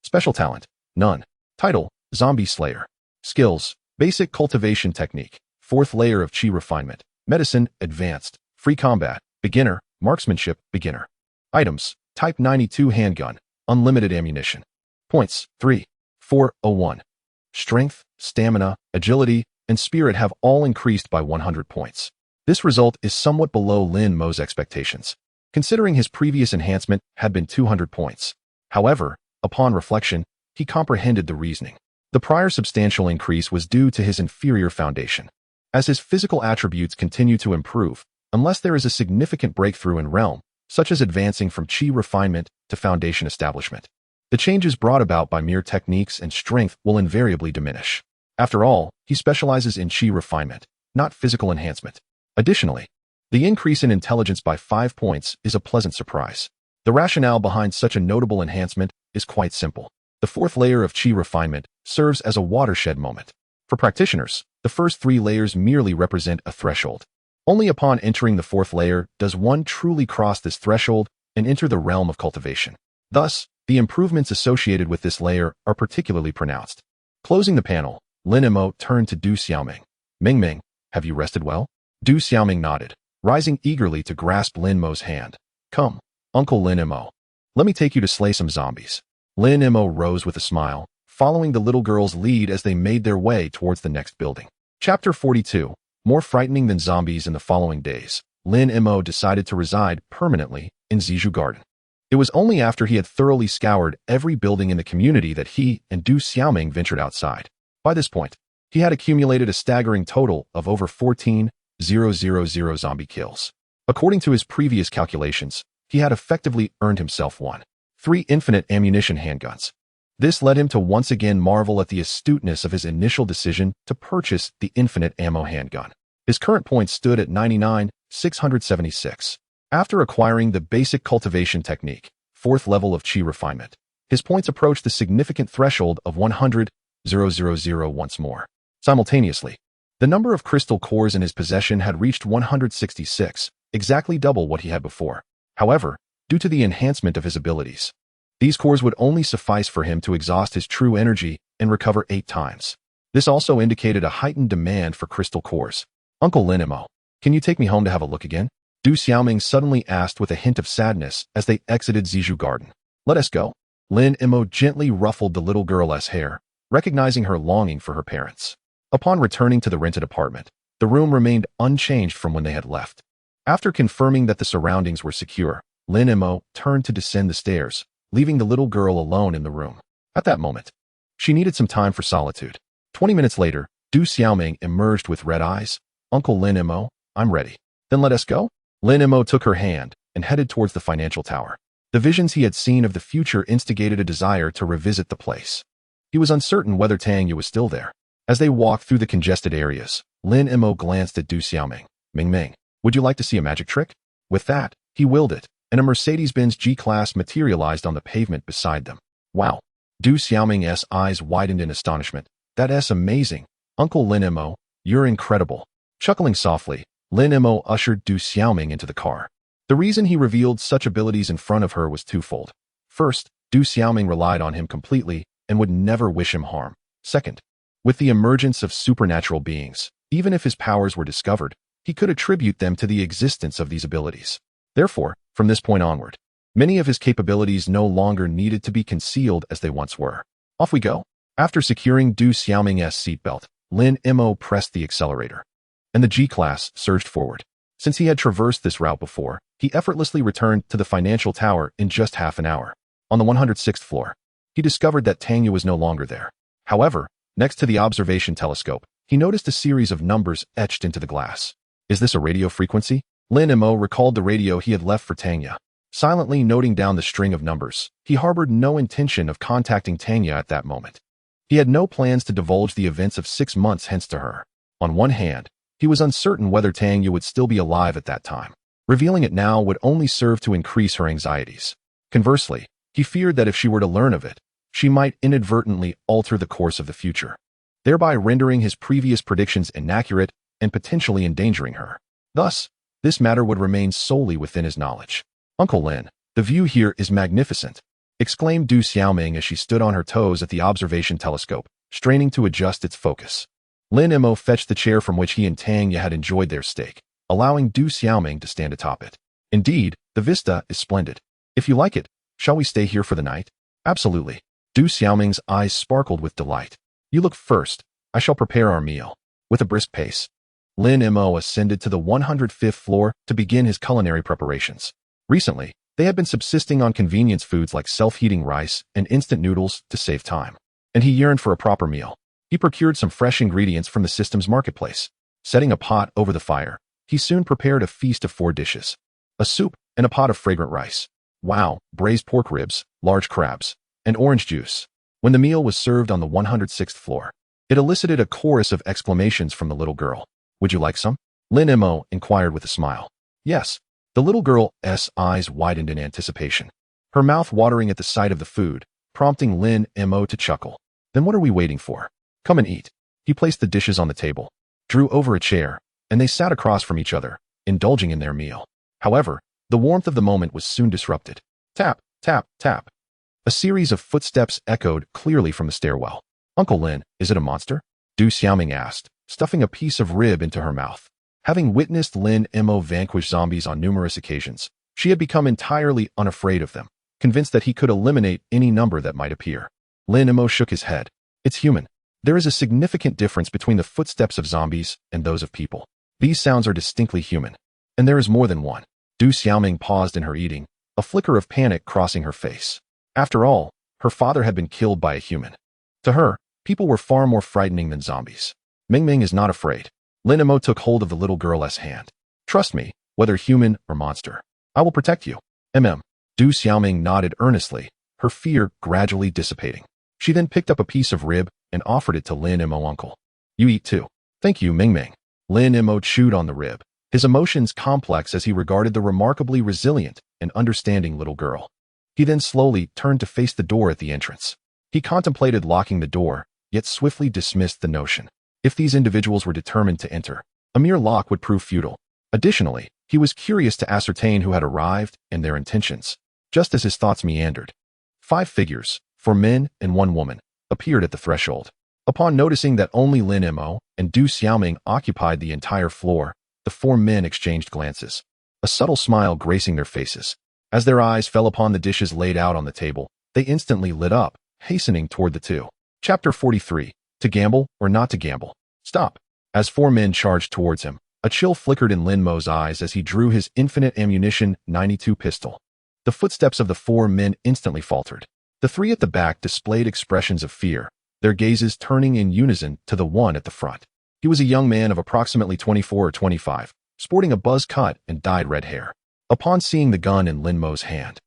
Special talent, none. Title, Zombie Slayer. Skills, basic cultivation technique, 4th layer of Qi refinement, medicine, advanced, free combat, beginner, marksmanship, beginner. Items, type 92 handgun, unlimited ammunition. Points, 3, 401. Strength, stamina, agility, and spirit have all increased by 100 points. This result is somewhat below Lin Mo's expectations, considering his previous enhancement had been 200 points. However, upon reflection, he comprehended the reasoning. The prior substantial increase was due to his inferior foundation. As his physical attributes continue to improve, unless there is a significant breakthrough in realm, such as advancing from Qi refinement to foundation establishment, the changes brought about by mere techniques and strength will invariably diminish. After all, he specializes in Qi refinement, not physical enhancement. Additionally, the increase in intelligence by 5 points is a pleasant surprise. The rationale behind such a notable enhancement is quite simple. The 4th layer of Qi refinement serves as a watershed moment. For practitioners, the first 3 layers merely represent a threshold. Only upon entering the 4th layer does one truly cross this threshold and enter the realm of cultivation. Thus, the improvements associated with this layer are particularly pronounced. Closing the panel, Lin Mo turned to Du Xiaoming. Ming, have you rested well? Du Xiaoming nodded, rising eagerly to grasp Lin Mo's hand. Come, Uncle Lin Mo. Let me take you to slay some zombies. Lin Mo rose with a smile, following the little girl's lead as they made their way towards the next building. Chapter 42. More frightening than zombies in the following days, Lin Mo decided to reside permanently in Zizhu Garden. It was only after he had thoroughly scoured every building in the community that he and Du Xiaoming ventured outside. By this point, he had accumulated a staggering total of over 14,000 zombie kills. According to his previous calculations, he had effectively earned himself 3 infinite ammunition handguns. This led him to once again marvel at the astuteness of his initial decision to purchase the infinite ammo handgun. His current points stood at 99,676. After acquiring the basic cultivation technique, 4th level of Qi refinement, his points approached the significant threshold of 100,000 once more. Simultaneously, the number of crystal cores in his possession had reached 166, exactly double what he had before. However, due to the enhancement of his abilities, these cores would only suffice for him to exhaust his true energy and recover 8 times. This also indicated a heightened demand for crystal cores. Uncle Lin Mo, can you take me home to have a look again? Du Xiaoming suddenly asked with a hint of sadness as they exited Zizhu Garden. Let us go. Lin Mo gently ruffled the little girl's hair, recognizing her longing for her parents. Upon returning to the rented apartment, the room remained unchanged from when they had left. After confirming that the surroundings were secure, Lin Mo turned to descend the stairs, leaving the little girl alone in the room. At that moment, she needed some time for solitude. 20 minutes later, Du Xiaoming emerged with red eyes. Uncle Lin Mo, I'm ready. Then let us go? Lin Mo took her hand and headed towards the financial tower. The visions he had seen of the future instigated a desire to revisit the place. He was uncertain whether Tang Yu was still there. As they walked through the congested areas, Lin Mo glanced at Du Xiaoming. Ming, would you like to see a magic trick? With that, he willed it, and a Mercedes-Benz G-Class materialized on the pavement beside them. Wow. Du Xiaoming's eyes widened in astonishment. That's amazing. Uncle Lin Mo, you're incredible. Chuckling softly, Lin Mo ushered Du Xiaoming into the car. The reason he revealed such abilities in front of her was twofold. First, Du Xiaoming relied on him completely and would never wish him harm. Second, with the emergence of supernatural beings, even if his powers were discovered, he could attribute them to the existence of these abilities. Therefore, from this point onward, many of his capabilities no longer needed to be concealed as they once were. Off we go. After securing Du Xiaoming's seatbelt, Lin Mo pressed the accelerator, and the G-Class surged forward. Since he had traversed this route before, he effortlessly returned to the financial tower in just half an hour. On the 106th floor, he discovered that Tang Yu was no longer there. However, next to the observation telescope, he noticed a series of numbers etched into the glass. Is this a radio frequency? Lin Mo recalled the radio he had left for Tang Yu. Silently noting down the string of numbers, he harbored no intention of contacting Tang Yu at that moment. He had no plans to divulge the events of 6 months hence to her. On one hand, he was uncertain whether Tang Yu would still be alive at that time. Revealing it now would only serve to increase her anxieties. Conversely, he feared that if she were to learn of it, she might inadvertently alter the course of the future, thereby rendering his previous predictions inaccurate and potentially endangering her. Thus, this matter would remain solely within his knowledge. Uncle Lin, the view here is magnificent, exclaimed Du Xiaoming as she stood on her toes at the observation telescope, straining to adjust its focus. Lin Mo fetched the chair from which he and Tang Ye had enjoyed their steak, allowing Du Xiaoming to stand atop it. Indeed, the vista is splendid. If you like it, shall we stay here for the night? Absolutely. Du Xiaoming's eyes sparkled with delight. You look first. I shall prepare our meal. With a brisk pace, Lin Mo ascended to the 105th floor to begin his culinary preparations. Recently, they had been subsisting on convenience foods like self-heating rice and instant noodles to save time, and he yearned for a proper meal. He procured some fresh ingredients from the system's marketplace. Setting a pot over the fire, he soon prepared a feast of 4 dishes. A soup and a pot of fragrant rice. Wow, braised pork ribs, large crabs, and orange juice. When the meal was served on the 106th floor, it elicited a chorus of exclamations from the little girl. Would you like some? Lin Mo inquired with a smile. Yes. The little girl's eyes widened in anticipation, her mouth watering at the sight of the food, prompting Lin Mo to chuckle. Then what are we waiting for? Come and eat. He placed the dishes on the table, drew over a chair, and they sat across from each other, indulging in their meal. However, the warmth of the moment was soon disrupted. Tap, tap, tap. A series of footsteps echoed clearly from the stairwell. Uncle Lin, is it a monster? Du Xiaoming asked, stuffing a piece of rib into her mouth. Having witnessed Lin Mo vanquish zombies on numerous occasions, she had become entirely unafraid of them, convinced that he could eliminate any number that might appear. Lin Mo shook his head. It's human. There is a significant difference between the footsteps of zombies and those of people. These sounds are distinctly human. And there is more than one. Du Xiaoming paused in her eating, a flicker of panic crossing her face. After all, her father had been killed by a human. To her, people were far more frightening than zombies. Ming is not afraid. Lin Mo took hold of the little girl's hand. Trust me, whether human or monster. I will protect you. Du Xiaoming nodded earnestly, her fear gradually dissipating. She then picked up a piece of rib and offered it to Lin Mo. Uncle. You eat too. Thank you, Ming. Lin Mo chewed on the rib, his emotions complex as he regarded the remarkably resilient and understanding little girl. He then slowly turned to face the door at the entrance. He contemplated locking the door, yet swiftly dismissed the notion. If these individuals were determined to enter, a mere lock would prove futile. Additionally, he was curious to ascertain who had arrived and their intentions. Just as his thoughts meandered, 5 figures, 4 men and 1 woman, appeared at the threshold. Upon noticing that only Lin Mo and Du Xiaoming occupied the entire floor, the 4 men exchanged glances, a subtle smile gracing their faces. As their eyes fell upon the dishes laid out on the table, they instantly lit up, hastening toward the 2. Chapter 43. To gamble or not to gamble? Stop. As 4 men charged towards him, a chill flickered in Lin Mo's eyes as he drew his infinite ammunition 92 pistol. The footsteps of the 4 men instantly faltered. The 3 at the back displayed expressions of fear, their gazes turning in unison to the one at the front. He was a young man of approximately 24 or 25, sporting a buzz cut and dyed red hair. Upon seeing the gun in Lin Mo's hand,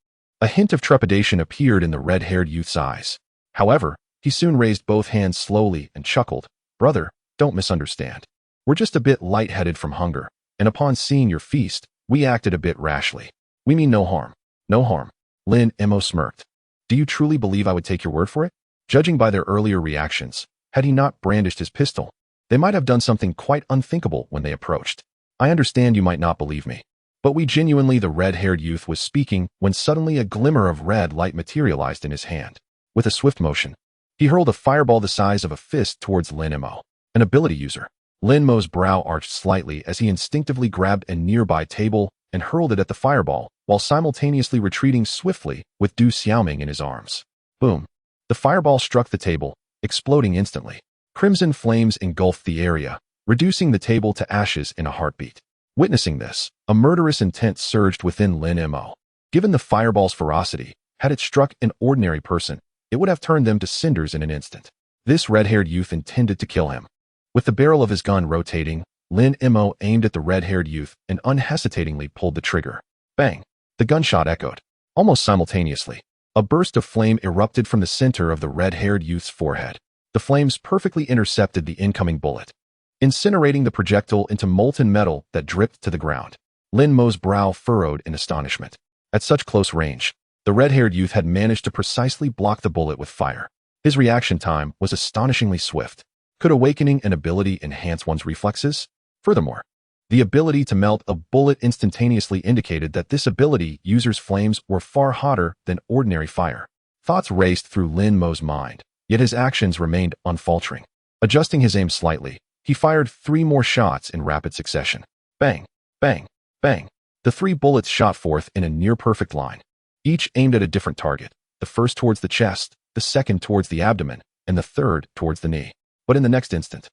a hint of trepidation appeared in the red-haired youth's eyes. However, he soon raised both hands slowly and chuckled. Brother, don't misunderstand. We're just a bit lightheaded from hunger, and upon seeing your feast, we acted a bit rashly. We mean no harm. No harm. Lin Mo smirked. Do you truly believe I would take your word for it? Judging by their earlier reactions, had he not brandished his pistol, they might have done something quite unthinkable when they approached. I understand you might not believe me, but we genuinely. The red-haired youth was speaking when suddenly a glimmer of red light materialized in his hand. With a swift motion, he hurled a fireball the size of a fist towards Lin Mo, an ability user. Lin Mo's brow arched slightly as he instinctively grabbed a nearby table and hurled it at the fireball, while simultaneously retreating swiftly with Du Xiaoming in his arms. Boom. The fireball struck the table, exploding instantly. Crimson flames engulfed the area, reducing the table to ashes in a heartbeat. Witnessing this, a murderous intent surged within Lin Mo. Given the fireball's ferocity, had it struck an ordinary person, it would have turned them to cinders in an instant. This red-haired youth intended to kill him. With the barrel of his gun rotating, Lin Mo aimed at the red-haired youth and unhesitatingly pulled the trigger. Bang! The gunshot echoed. Almost simultaneously, a burst of flame erupted from the center of the red-haired youth's forehead. The flames perfectly intercepted the incoming bullet, incinerating the projectile into molten metal that dripped to the ground. Lin Mo's brow furrowed in astonishment. At such close range, the red-haired youth had managed to precisely block the bullet with fire. His reaction time was astonishingly swift. Could awakening an ability enhance one's reflexes? Furthermore, The ability to melt a bullet instantaneously indicated that this ability user's flames were far hotter than ordinary fire. Thoughts raced through Lin Mo's mind, yet his actions remained unfaltering. Adjusting his aim slightly, he fired 3 more shots in rapid succession. Bang, bang, bang. The 3 bullets shot forth in a near-perfect line, each aimed at a different target, the first towards the chest, the second towards the abdomen, and the third towards the knee. But in the next instant,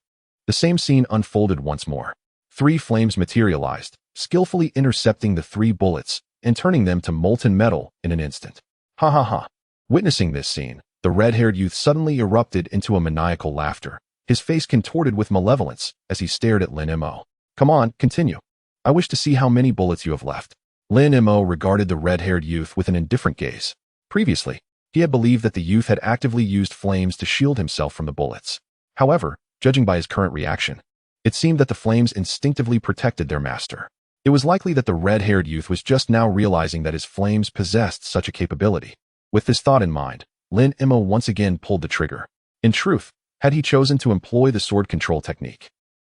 the same scene unfolded once more. 3 flames materialized, skillfully intercepting the 3 bullets and turning them to molten metal in an instant. Ha ha ha. Witnessing this scene, the red-haired youth suddenly erupted into a maniacal laughter, his face contorted with malevolence as he stared at Lin Mo. Come on, continue. I wish to see how many bullets you have left. Lin Mo regarded the red-haired youth with an indifferent gaze. Previously, he had believed that the youth had actively used flames to shield himself from the bullets. However, judging by his current reaction, it seemed that the flames instinctively protected their master. It was likely that the red-haired youth was just now realizing that his flames possessed such a capability. With this thought in mind, Lin Mo once again pulled the trigger. In truth, had he chosen to employ the sword control technique,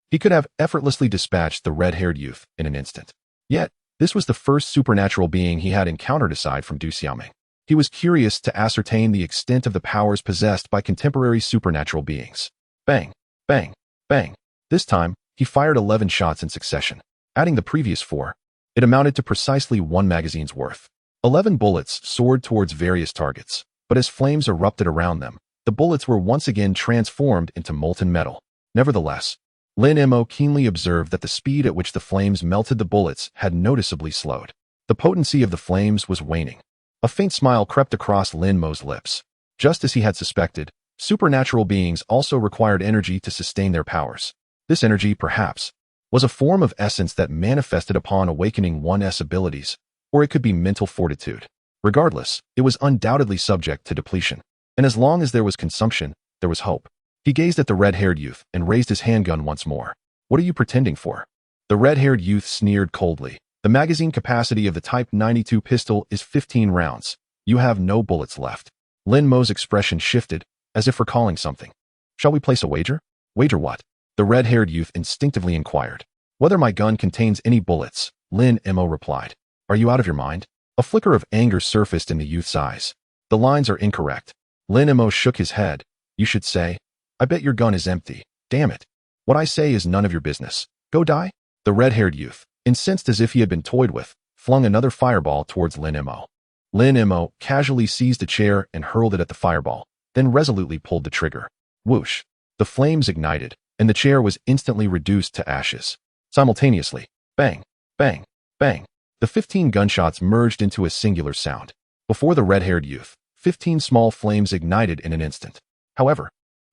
he could have effortlessly dispatched the red-haired youth in an instant. Yet, this was the first supernatural being he had encountered aside from Du Xiaoming. He was curious to ascertain the extent of the powers possessed by contemporary supernatural beings. Bang, bang, bang. This time, he fired 11 shots in succession. Adding the previous 4, it amounted to precisely 1 magazine's worth. 11 bullets soared towards various targets, but as flames erupted around them, the bullets were once again transformed into molten metal. Nevertheless, Lin Mo keenly observed that the speed at which the flames melted the bullets had noticeably slowed. The potency of the flames was waning. A faint smile crept across Lin Mo's lips. Just as he had suspected, supernatural beings also required energy to sustain their powers. This energy, perhaps, was a form of essence that manifested upon awakening one's abilities, or it could be mental fortitude. Regardless, it was undoubtedly subject to depletion. And as long as there was consumption, there was hope. He gazed at the red-haired youth and raised his handgun once more. What are you pretending for? The red-haired youth sneered coldly. The magazine capacity of the Type 92 pistol is 15 rounds. You have no bullets left. Lin Mo's expression shifted, as if recalling something. Shall we place a wager? Wager what? The red-haired youth instinctively inquired. Whether my gun contains any bullets, Lin Mo replied. Are you out of your mind? A flicker of anger surfaced in the youth's eyes. The lines are incorrect. Lin Mo shook his head. You should say, I bet your gun is empty. Damn it. What I say is none of your business. Go die? The red-haired youth, incensed as if he had been toyed with, flung another fireball towards Lin Mo. Lin Mo casually seized a chair and hurled it at the fireball, then resolutely pulled the trigger. Whoosh. The flames ignited, and the chair was instantly reduced to ashes. Simultaneously, bang, bang, bang. The 15 gunshots merged into a singular sound. Before the red-haired youth, 15 small flames ignited in an instant. However,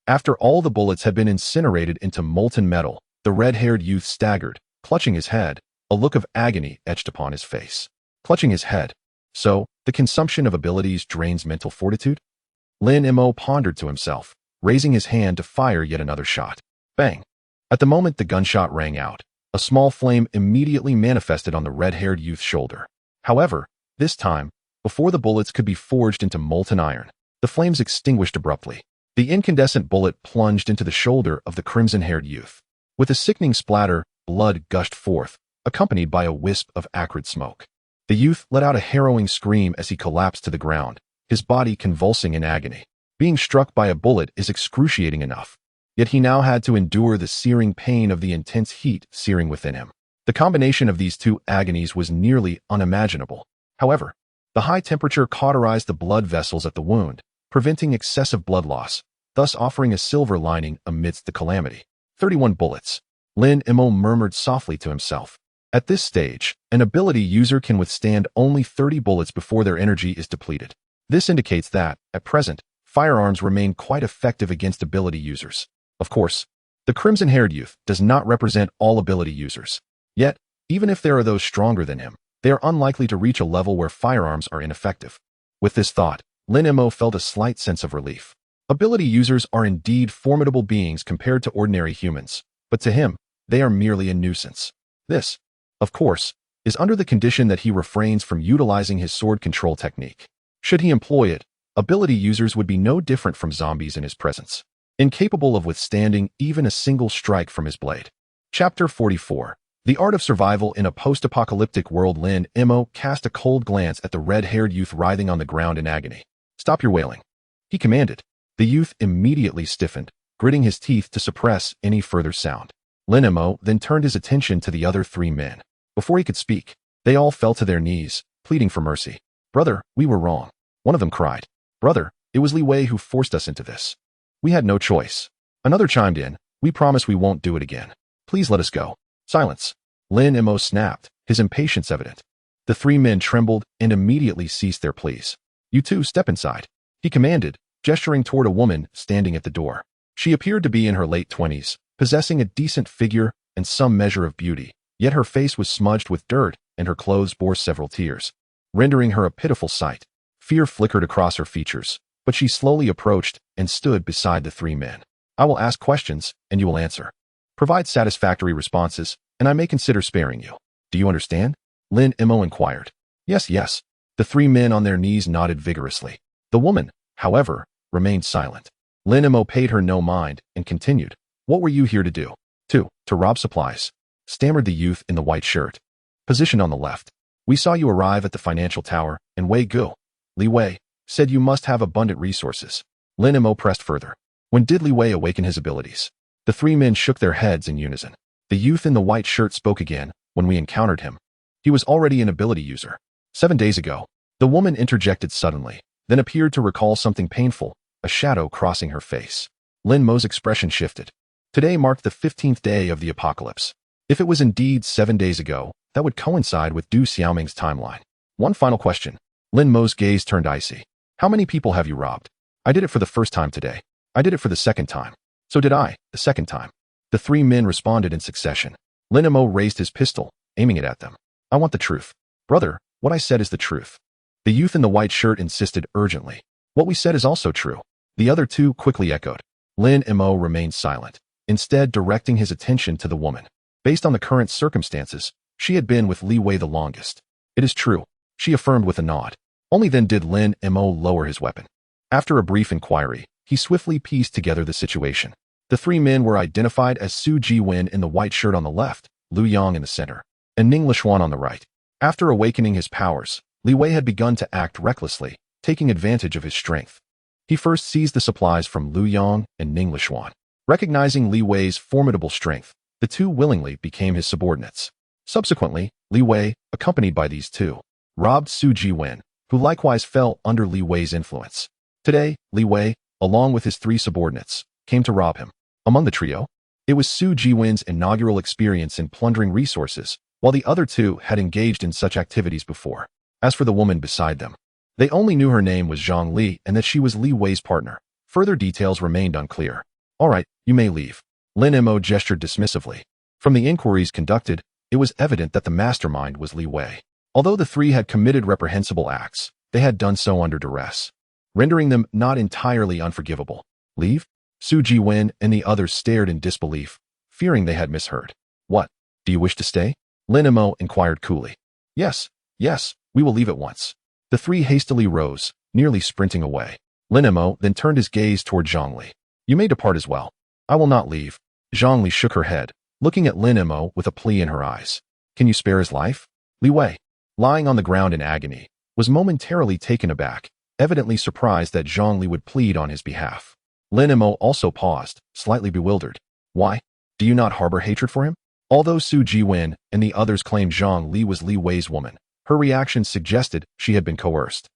after all the bullets had been incinerated into molten metal, the red-haired youth staggered, clutching his head, a look of agony etched upon his face. Clutching his head. So, the consumption of abilities drains mental fortitude? Lin Mo pondered to himself, raising his hand to fire yet another shot. Bang! At the moment the gunshot rang out, a small flame immediately manifested on the red-haired youth's shoulder. However, this time, before the bullets could be forged into molten iron, the flames extinguished abruptly. The incandescent bullet plunged into the shoulder of the crimson-haired youth. With a sickening splatter, blood gushed forth, accompanied by a wisp of acrid smoke. The youth let out a harrowing scream as he collapsed to the ground, his body convulsing in agony. Being struck by a bullet is excruciating enough, yet he now had to endure the searing pain of the intense heat searing within him. The combination of these two agonies was nearly unimaginable. However, the high temperature cauterized the blood vessels at the wound, preventing excessive blood loss, thus offering a silver lining amidst the calamity. 31 bullets. Lin Mo murmured softly to himself. At this stage, an ability user can withstand only 30 bullets before their energy is depleted. This indicates that, at present, firearms remain quite effective against ability users. Of course, the crimson-haired youth does not represent all ability users. Yet, even if there are those stronger than him, they are unlikely to reach a level where firearms are ineffective. With this thought, Lin Mo felt a slight sense of relief. Ability users are indeed formidable beings compared to ordinary humans, but to him, they are merely a nuisance. This, of course, is under the condition that he refrains from utilizing his sword control technique. Should he employ it, ability users would be no different from zombies in his presence, incapable of withstanding even a single strike from his blade. Chapter 44. The art of survival in a post-apocalyptic world. Lin Mo cast a cold glance at the red-haired youth writhing on the ground in agony. Stop your wailing, he commanded. The youth immediately stiffened, gritting his teeth to suppress any further sound. Lin Mo then turned his attention to the other three men. Before he could speak, they all fell to their knees, pleading for mercy. Brother, we were wrong. One of them cried. Brother, it was Li Wei who forced us into this. We had no choice. Another chimed in. We promise we won't do it again. Please let us go. Silence. Lin Mo snapped, his impatience evident. The three men trembled and immediately ceased their pleas. You two step inside, he commanded, gesturing toward a woman standing at the door. She appeared to be in her late 20s, possessing a decent figure and some measure of beauty, yet her face was smudged with dirt and her clothes bore several tears, rendering her a pitiful sight. Fear flickered across her features, but she slowly approached and stood beside the three men. I will ask questions, and you will answer. Provide satisfactory responses, and I may consider sparing you. Do you understand? Lin Mo inquired. Yes, yes. The three men on their knees nodded vigorously. The woman, however, remained silent. Lin Mo paid her no mind and continued. What were you here to do? To rob supplies, stammered the youth in the white shirt. Position on the left. We saw you arrive at the financial tower, and Wei Gu, Li Wei, said you must have abundant resources. Lin Mo pressed further. When did Li Wei awaken his abilities? The three men shook their heads in unison. The youth in the white shirt spoke again. When we encountered him, he was already an ability user. 7 days ago. The woman interjected suddenly, then appeared to recall something painful, a shadow crossing her face. Lin Mo's expression shifted. Today marked the 15th day of the apocalypse. If it was indeed 7 days ago, that would coincide with Du Xiaoming's timeline. One final question. Lin Mo's gaze turned icy. How many people have you robbed? I did it for the first time today. I did it for the second time. So did I, the second time. The three men responded in succession. Lin Mo raised his pistol, aiming it at them. I want the truth. Brother, what I said is the truth. The youth in the white shirt insisted urgently. What we said is also true. The other two quickly echoed. Lin Mo remained silent, instead directing his attention to the woman. Based on the current circumstances, she had been with Li Wei the longest. It is true, she affirmed with a nod. Only then did Lin Mo lower his weapon. After a brief inquiry, he swiftly pieced together the situation. The three men were identified as Su Jiwen in the white shirt on the left, Lu Yang in the center, and Ning Lishuan on the right. After awakening his powers, Li Wei had begun to act recklessly, taking advantage of his strength. He first seized the supplies from Lu Yang and Ning Lishuan. Recognizing Li Wei's formidable strength, the two willingly became his subordinates. Subsequently, Li Wei, accompanied by these two, robbed Su Jiwen, who likewise fell under Li Wei's influence. Today, Li Wei, along with his three subordinates, came to rob him. Among the trio, it was Su Jiwen's inaugural experience in plundering resources, while the other two had engaged in such activities before. As for the woman beside them, they only knew her name was Zhang Li and that she was Li Wei's partner. Further details remained unclear. All right, you may leave. Lin Mo gestured dismissively. From the inquiries conducted, it was evident that the mastermind was Li Wei. Although the three had committed reprehensible acts, they had done so under duress, rendering them not entirely unforgivable. Leave? Su Jiwen and the others stared in disbelief, fearing they had misheard. What? Do you wish to stay? Lin Mo inquired coolly. Yes, we will leave at once. The three hastily rose, nearly sprinting away. Lin Mo then turned his gaze toward Zhang Li. You may depart as well. I will not leave. Zhang Li shook her head, looking at Lin Mo with a plea in her eyes. Can you spare his life? Li Wei, lying on the ground in agony, was momentarily taken aback, evidently surprised that Zhang Li would plead on his behalf. Lin Mo also paused, slightly bewildered. Why? Do you not harbor hatred for him? Although Su Jiwen and the others claimed Zhang Li was Li Wei's woman, her reactions suggested she had been coerced.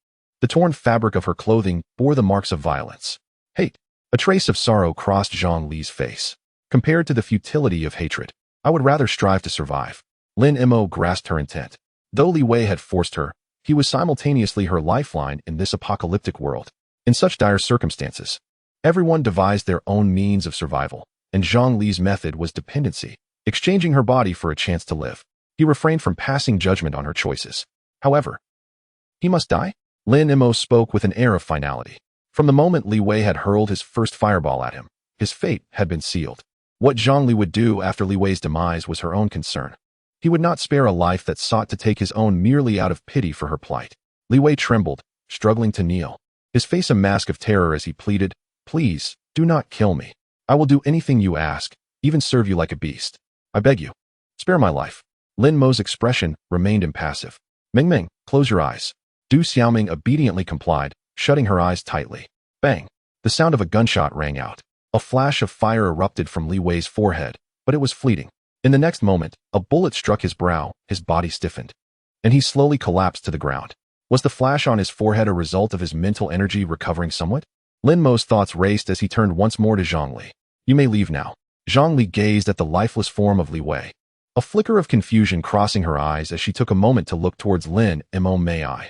The torn fabric of her clothing bore the marks of violence. Hate. A trace of sorrow crossed Zhang Li's face. Compared to the futility of hatred, I would rather strive to survive. Lin Mo grasped her intent. Though Li Wei had forced her, he was simultaneously her lifeline in this apocalyptic world. In such dire circumstances, everyone devised their own means of survival, and Zhang Li's method was dependency, exchanging her body for a chance to live. He refrained from passing judgment on her choices. However, he must die? Lin Mo spoke with an air of finality. From the moment Li Wei had hurled his first fireball at him, his fate had been sealed. What Zhang Li would do after Li Wei's demise was her own concern. He would not spare a life that sought to take his own merely out of pity for her plight. Li Wei trembled, struggling to kneel, his face a mask of terror as he pleaded, Please, do not kill me. I will do anything you ask, even serve you like a beast. I beg you. Spare my life. Lin Mo's expression remained impassive. Ming Ming, close your eyes. Du Xiaoming obediently complied, shutting her eyes tightly. Bang! The sound of a gunshot rang out. A flash of fire erupted from Li Wei's forehead, but it was fleeting. In the next moment, a bullet struck his brow, his body stiffened, and he slowly collapsed to the ground. Was the flash on his forehead a result of his mental energy recovering somewhat? Lin Mo's thoughts raced as he turned once more to Zhongli. You may leave now. Zhongli gazed at the lifeless form of Li Wei. A flicker of confusion crossing her eyes as she took a moment to look towards Lin Mo. May I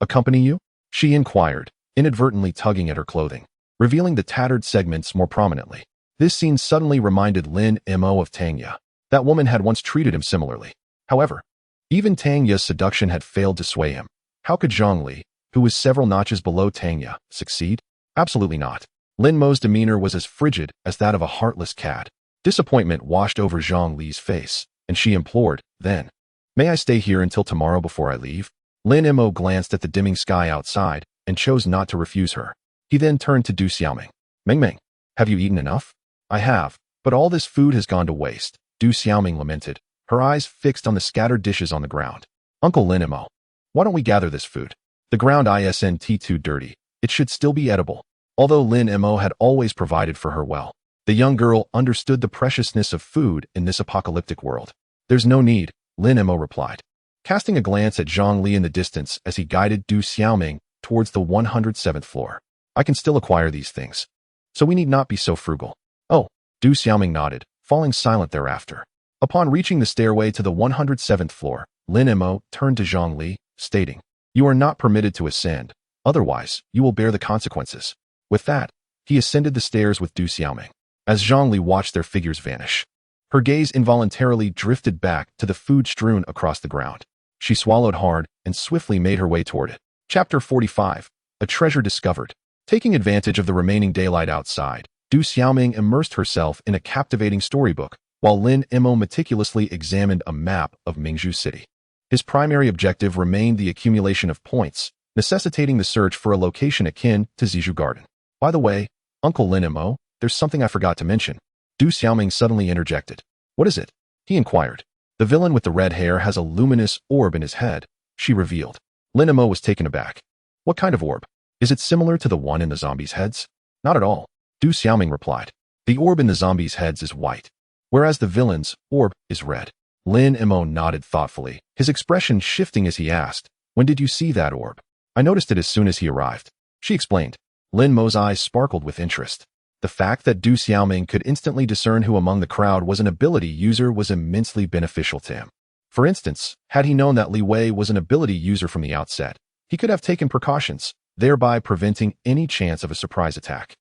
accompany you? She inquired, inadvertently tugging at her clothing, revealing the tattered segments more prominently. This scene suddenly reminded Lin Mo of Tangya. That woman had once treated him similarly. However, even Tangya's seduction had failed to sway him. How could Zhongli, who was several notches below Tangya, succeed? Absolutely not. Lin Mo's demeanor was as frigid as that of a heartless cat. Disappointment washed over Zhongli's face, and she implored, then, may I stay here until tomorrow before I leave? Lin Mo glanced at the dimming sky outside and chose not to refuse her. He then turned to Du Xiaoming. Ming Ming, have you eaten enough? I have, but all this food has gone to waste, Du Xiaoming lamented, her eyes fixed on the scattered dishes on the ground. Uncle Lin Mo, why don't we gather this food? The ground isn't too dirty. It should still be edible. Although Lin Mo had always provided for her well, the young girl understood the preciousness of food in this apocalyptic world. There's no need, Lin Mo replied, casting a glance at Zhongli in the distance as he guided Du Xiaoming towards the 107th floor. I can still acquire these things, so we need not be so frugal. Oh, Du Xiaoming nodded, falling silent thereafter. Upon reaching the stairway to the 107th floor, Lin Mo turned to Zhongli, stating, you are not permitted to ascend, otherwise you will bear the consequences. With that, he ascended the stairs with Du Xiaoming. As Zhongli watched their figures vanish, her gaze involuntarily drifted back to the food strewn across the ground. She swallowed hard and swiftly made her way toward it. Chapter 45. A Treasure Discovered. Taking advantage of the remaining daylight outside, Du Xiaoming immersed herself in a captivating storybook, while Lin Mo meticulously examined a map of Mingzhu City. His primary objective remained the accumulation of points, necessitating the search for a location akin to Zizhu Garden. By the way, Uncle Lin Mo, there's something I forgot to mention. Du Xiaoming suddenly interjected. What is it? He inquired. The villain with the red hair has a luminous orb in his head, she revealed. Lin Mo was taken aback. What kind of orb? Is it similar to the one in the zombies' heads? Not at all, Du Xiaoming replied. The orb in the zombies' heads is white, whereas the villain's orb is red. Lin Mo nodded thoughtfully, his expression shifting as he asked, when did you see that orb? I noticed it as soon as he arrived, she explained. Lin Mo's eyes sparkled with interest. The fact that Du Xiaoming could instantly discern who among the crowd was an ability user was immensely beneficial to him. For instance, had he known that Li Wei was an ability user from the outset, he could have taken precautions, thereby preventing any chance of a surprise attack.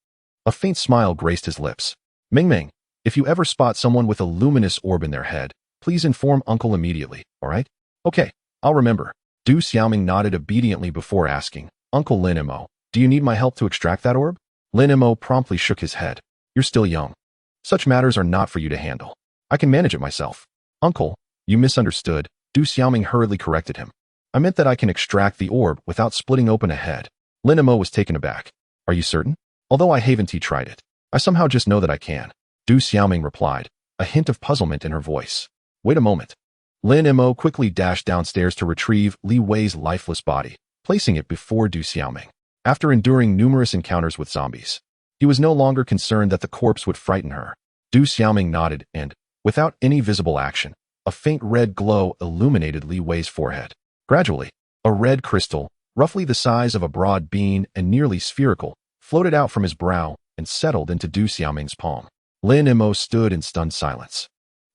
A faint smile graced his lips. Ming Ming, if you ever spot someone with a luminous orb in their head, please inform Uncle immediately, all right? Okay, I'll remember. Du Xiaoming nodded obediently before asking, Uncle Lin Mo, do you need my help to extract that orb? Lin Mo promptly shook his head. You're still young. Such matters are not for you to handle. I can manage it myself. Uncle, you misunderstood, Du Xiaoming hurriedly corrected him. I meant that I can extract the orb without splitting open a head. Lin Mo was taken aback. Are you certain? Although I haven't tried it, I somehow just know that I can. Du Xiaoming replied, a hint of puzzlement in her voice. Wait a moment. Lin Mo quickly dashed downstairs to retrieve Li Wei's lifeless body, placing it before Du Xiaoming. After enduring numerous encounters with zombies, he was no longer concerned that the corpse would frighten her. Du Xiaoming nodded and, without any visible action, a faint red glow illuminated Li Wei's forehead. Gradually, a red crystal, roughly the size of a broad bean and nearly spherical, floated out from his brow and settled into Du Xiaoming's palm. Lin Mo stood in stunned silence,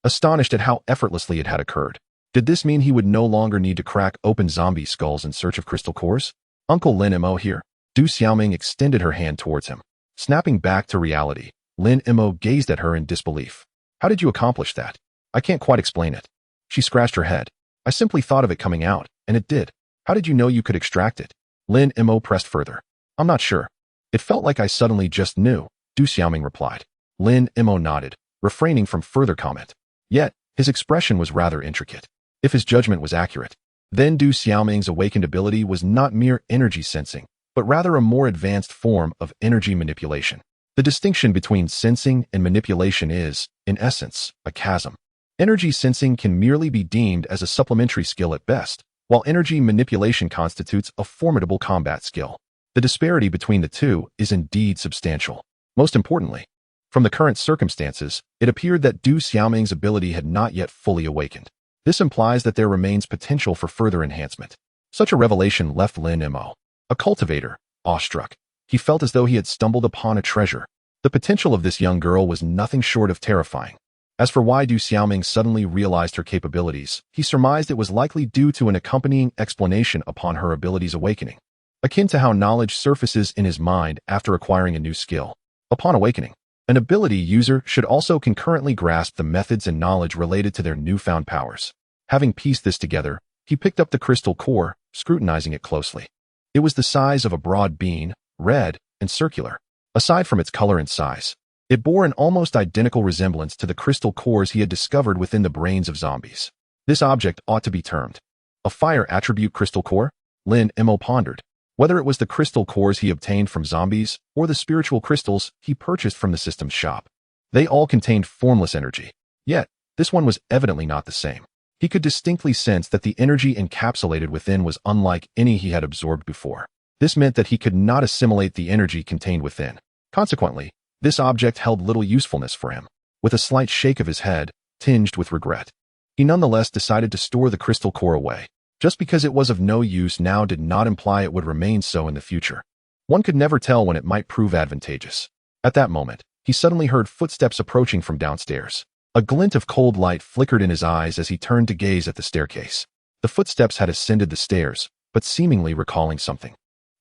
astonished at how effortlessly it had occurred. Did this mean he would no longer need to crack open zombie skulls in search of crystal cores? Uncle Lin Mo here. Du Xiaoming extended her hand towards him. Snapping back to reality, Lin Mo gazed at her in disbelief. How did you accomplish that? I can't quite explain it. She scratched her head. I simply thought of it coming out, and it did. How did you know you could extract it? Lin Mo pressed further. I'm not sure. It felt like I suddenly just knew, Du Xiaoming replied. Lin Mo nodded, refraining from further comment. Yet, his expression was rather intricate, if his judgment was accurate. Then Du Xiaoming's awakened ability was not mere energy sensing, but rather a more advanced form of energy manipulation. The distinction between sensing and manipulation is, in essence, a chasm. Energy sensing can merely be deemed as a supplementary skill at best, while energy manipulation constitutes a formidable combat skill. The disparity between the two is indeed substantial. Most importantly, from the current circumstances, it appeared that Du Xiaoming's ability had not yet fully awakened. This implies that there remains potential for further enhancement. Such a revelation left Lin Mo, a cultivator, awestruck. He felt as though he had stumbled upon a treasure. The potential of this young girl was nothing short of terrifying. As for why Du Xiaoming suddenly realized her capabilities, he surmised it was likely due to an accompanying explanation upon her abilities awakening, akin to how knowledge surfaces in his mind after acquiring a new skill. Upon awakening, an ability user should also concurrently grasp the methods and knowledge related to their newfound powers. Having pieced this together, he picked up the crystal core, scrutinizing it closely. It was the size of a broad bean, red and circular. Aside from its color and size, it bore an almost identical resemblance to the crystal cores he had discovered within the brains of zombies. This object ought to be termed a fire attribute crystal core, Lin Mo pondered. Whether it was the crystal cores he obtained from zombies or the spiritual crystals he purchased from the system's shop, they all contained formless energy. Yet, this one was evidently not the same. He could distinctly sense that the energy encapsulated within was unlike any he had absorbed before. This meant that he could not assimilate the energy contained within. Consequently, this object held little usefulness for him. With a slight shake of his head, tinged with regret, he nonetheless decided to store the crystal core away. Just because it was of no use now did not imply it would remain so in the future. One could never tell when it might prove advantageous. At that moment, he suddenly heard footsteps approaching from downstairs. A glint of cold light flickered in his eyes as he turned to gaze at the staircase. The footsteps had ascended the stairs, but seemingly recalling something.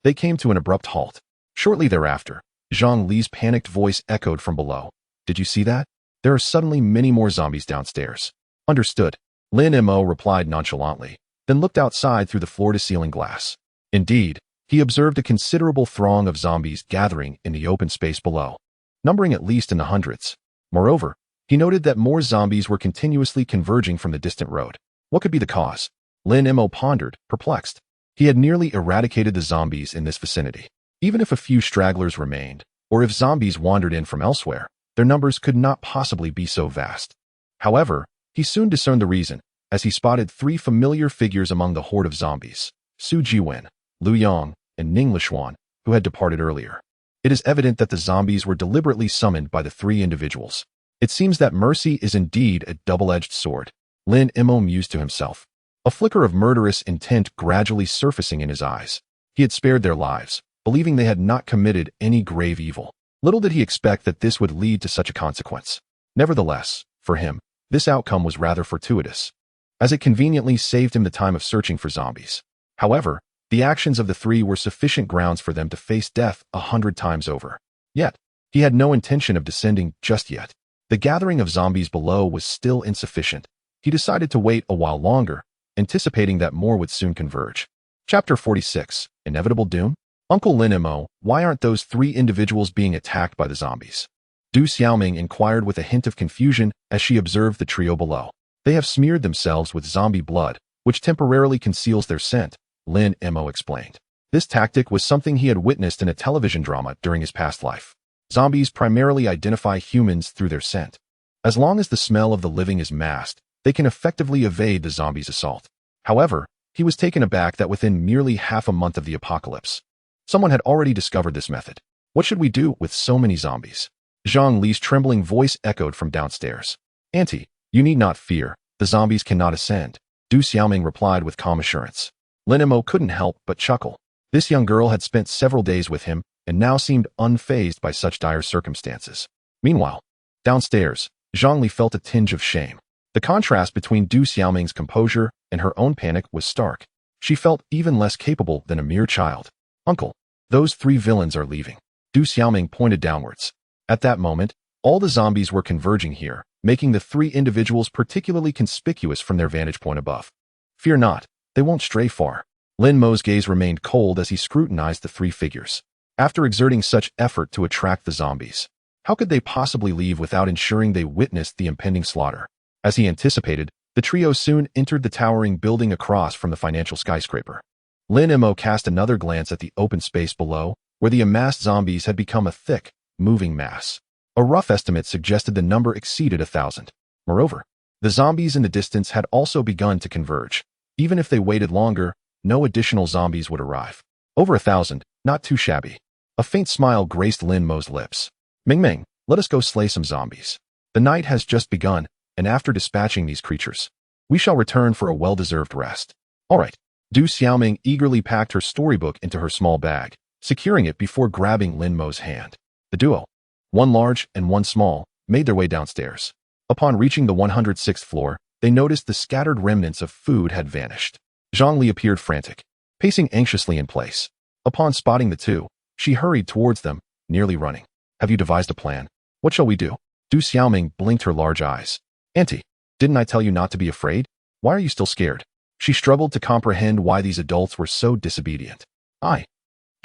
They came to an abrupt halt. Shortly thereafter, Zhang Li's panicked voice echoed from below. "Did you see that? There are suddenly many more zombies downstairs." "Understood," Lin Mo replied nonchalantly, then looked outside through the floor-to-ceiling glass. Indeed, he observed a considerable throng of zombies gathering in the open space below, numbering at least in the hundreds. Moreover, he noted that more zombies were continuously converging from the distant road. What could be the cause? Lin Mo pondered, perplexed. He had nearly eradicated the zombies in this vicinity. Even if a few stragglers remained, or if zombies wandered in from elsewhere, their numbers could not possibly be so vast. However, he soon discerned the reason, as he spotted three familiar figures among the horde of zombies: Su Jiwen, Lu Yang, and Ning Lishuan, who had departed earlier. It is evident that the zombies were deliberately summoned by the three individuals. It seems that mercy is indeed a double-edged sword, Lin Mo mused to himself, a flicker of murderous intent gradually surfacing in his eyes. He had spared their lives, believing they had not committed any grave evil. Little did he expect that this would lead to such a consequence. Nevertheless, for him, this outcome was rather fortuitous, as it conveniently saved him the time of searching for zombies. However, the actions of the three were sufficient grounds for them to face death 100 times over. Yet, he had no intention of descending just yet. The gathering of zombies below was still insufficient. He decided to wait a while longer, anticipating that more would soon converge. Chapter 46, Inevitable Doom? "Uncle Lin Mo, why aren't those three individuals being attacked by the zombies?" Du Xiaoming inquired with a hint of confusion as she observed the trio below. "They have smeared themselves with zombie blood, which temporarily conceals their scent," Lin Mo explained. This tactic was something he had witnessed in a television drama during his past life. Zombies primarily identify humans through their scent. As long as the smell of the living is masked, they can effectively evade the zombies' assault. However, he was taken aback that within merely half a month of the apocalypse, someone had already discovered this method. What should we do with so many zombies? Zhang Li's trembling voice echoed from downstairs. "Auntie, you need not fear. The zombies cannot ascend," Du Xiaoming replied with calm assurance. Lin Mo couldn't help but chuckle. This young girl had spent several days with him and now seemed unfazed by such dire circumstances. Meanwhile, downstairs, Zhang Li felt a tinge of shame. The contrast between Du Xiaoming's composure and her own panic was stark. She felt even less capable than a mere child. "Uncle, those three villains are leaving." Du Xiaoming pointed downwards. At that moment, all the zombies were converging here, making the three individuals particularly conspicuous from their vantage point above. "Fear not, they won't stray far." Lin Mo's gaze remained cold as he scrutinized the three figures. After exerting such effort to attract the zombies, how could they possibly leave without ensuring they witnessed the impending slaughter? As he anticipated, the trio soon entered the towering building across from the financial skyscraper. Lin Mo cast another glance at the open space below, where the amassed zombies had become a thick, moving mass. A rough estimate suggested the number exceeded 1,000. Moreover, The zombies in the distance had also begun to converge. Even if they waited longer, no additional zombies would arrive. Over 1,000, not too shabby. A faint smile graced Lin Mo's lips. Ming Ming, let us go slay some zombies. The night has just begun, and after dispatching these creatures, we shall return for a well-deserved rest. All right. Du Xiaoming eagerly packed her storybook into her small bag, securing it before grabbing Lin Mo's hand. The duo, one large and one small, made their way downstairs. Upon reaching the 106th floor, they noticed the scattered remnants of food had vanished. Zhongli appeared frantic, pacing anxiously in place. Upon spotting the two, she hurried towards them, nearly running. Have you devised a plan? What shall we do? Du Xiaoming blinked her large eyes. Auntie, didn't I tell you not to be afraid? Why are you still scared? She struggled to comprehend why these adults were so disobedient.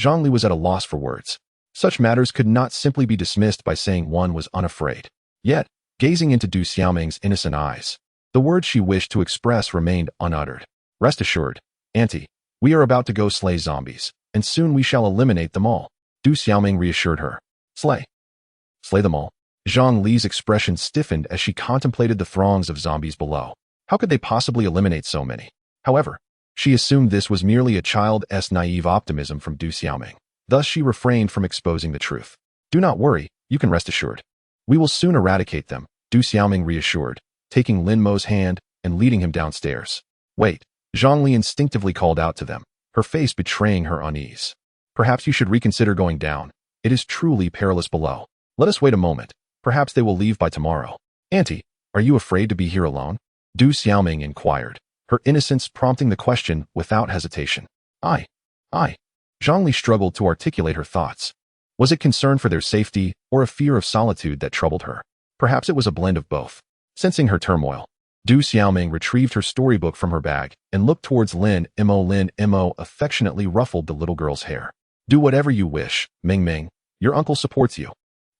Zhongli was at a loss for words. Such matters could not simply be dismissed by saying one was unafraid. Yet, gazing into Du Xiaoming's innocent eyes, the words she wished to express remained unuttered. Rest assured, Auntie, we are about to go slay zombies, and soon we shall eliminate them all. Du Xiaoming reassured her. Slay them all. Zhang Li's expression stiffened as she contemplated the throngs of zombies below. How could they possibly eliminate so many? However, she assumed this was merely a child's naive optimism from Du Xiaoming. Thus she refrained from exposing the truth. Do not worry, you can rest assured. We will soon eradicate them, Du Xiaoming reassured, taking Lin Mo's hand and leading him downstairs. Wait, Zhongli instinctively called out to them, her face betraying her unease. Perhaps you should reconsider going down. It is truly perilous below. Let us wait a moment. Perhaps they will leave by tomorrow. Auntie, are you afraid to be here alone? Du Xiaoming inquired, her innocence prompting the question without hesitation. I. Zhongli struggled to articulate her thoughts. Was it concern for their safety or a fear of solitude that troubled her? Perhaps it was a blend of both. Sensing her turmoil, Du Xiaoming retrieved her storybook from her bag and looked towards Lin Mo. Lin Mo affectionately ruffled the little girl's hair. Do whatever you wish, Ming Ming. Your uncle supports you.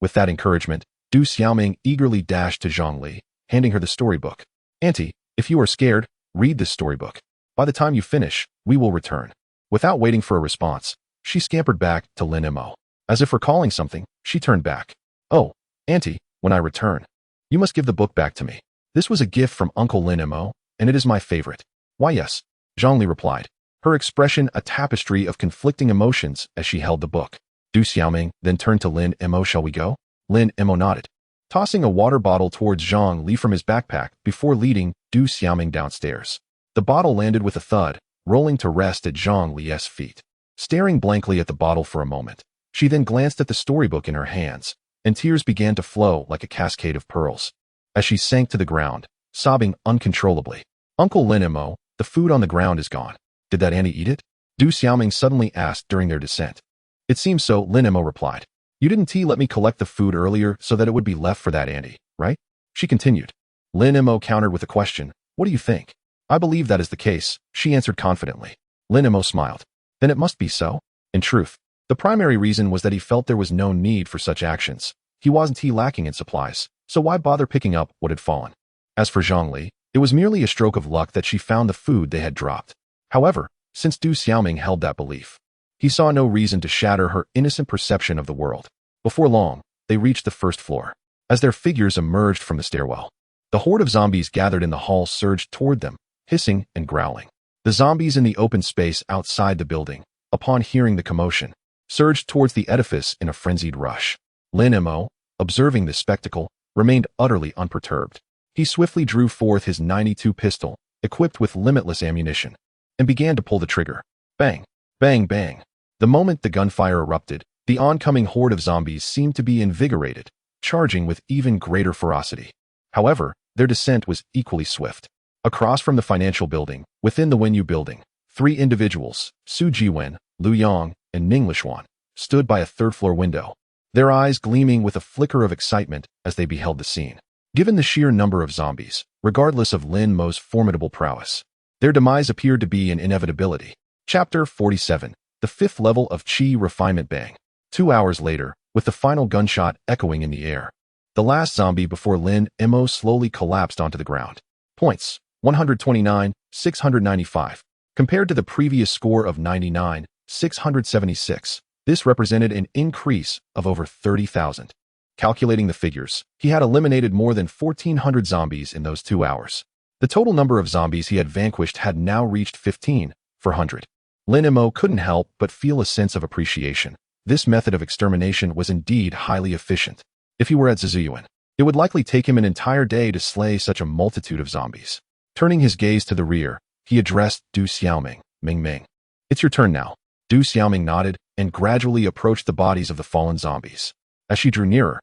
With that encouragement, Du Xiaoming eagerly dashed to Zhongli, handing her the storybook. Auntie, if you are scared, read this storybook. By the time you finish, we will return. Without waiting for a response, she scampered back to Lin Mo. As if recalling something, she turned back. Oh, Auntie, when I return, you must give the book back to me. This was a gift from Uncle Lin Mo, and it is my favorite. Why yes, Zhongli replied, her expression a tapestry of conflicting emotions as she held the book. Du Xiaoming then turned to Lin Mo. Shall we go? Lin Mo nodded, tossing a water bottle towards Zhang Li from his backpack before leading Du Xiaoming downstairs. The bottle landed with a thud, rolling to rest at Zhang Li's feet. Staring blankly at the bottle for a moment, she then glanced at the storybook in her hands, and tears began to flow like a cascade of pearls. As she sank to the ground, sobbing uncontrollably. Uncle Lin Mo, the food on the ground is gone. Did that Annie eat it? Du Xiaoming suddenly asked during their descent. It seems so, Lin Mo replied. You didn't let me collect the food earlier so that it would be left for that Annie, right? She continued. Lin Mo countered with a question. What do you think? I believe that is the case, she answered confidently. Lin Mo smiled. Then it must be so. In truth, the primary reason was that he felt there was no need for such actions. He wasn't lacking in supplies, so why bother picking up what had fallen? As for Zhongli, it was merely a stroke of luck that she found the food they had dropped. However, since Du Xiaoming held that belief, he saw no reason to shatter her innocent perception of the world. Before long, they reached the first floor. As their figures emerged from the stairwell, the horde of zombies gathered in the hall surged toward them, hissing and growling. The zombies in the open space outside the building, upon hearing the commotion, surged towards the edifice in a frenzied rush. Lin Mo, observing this spectacle, remained utterly unperturbed. He swiftly drew forth his .92 pistol, equipped with limitless ammunition, and began to pull the trigger. Bang! Bang bang! The moment the gunfire erupted, the oncoming horde of zombies seemed to be invigorated, charging with even greater ferocity. However, their descent was equally swift. Across from the financial building, within the Wenyu building, 3 individuals, Su Jiwen, Liu Yang, and Ning Lishuan, stood by a third-floor window, their eyes gleaming with a flicker of excitement as they beheld the scene. Given the sheer number of zombies, regardless of Lin Mo's formidable prowess, their demise appeared to be an inevitability. Chapter 47. The 5th level of Qi Refinement. Bang. 2 hours later, with the final gunshot echoing in the air, the last zombie before Lin Mo slowly collapsed onto the ground. Points: 129, 695. Compared to the previous score of 99, 676, this represented an increase of over 30,000. Calculating the figures, he had eliminated more than 1,400 zombies in those 2 hours. The total number of zombies he had vanquished had now reached 15,400. Lin Mo couldn't help but feel a sense of appreciation. This method of extermination was indeed highly efficient. If he were at Zizuyuan, it would likely take him an entire day to slay such a multitude of zombies. Turning his gaze to the rear, he addressed Du Xiaoming. Ming. It's your turn now. Du Xiaoming nodded and gradually approached the bodies of the fallen zombies. As she drew nearer,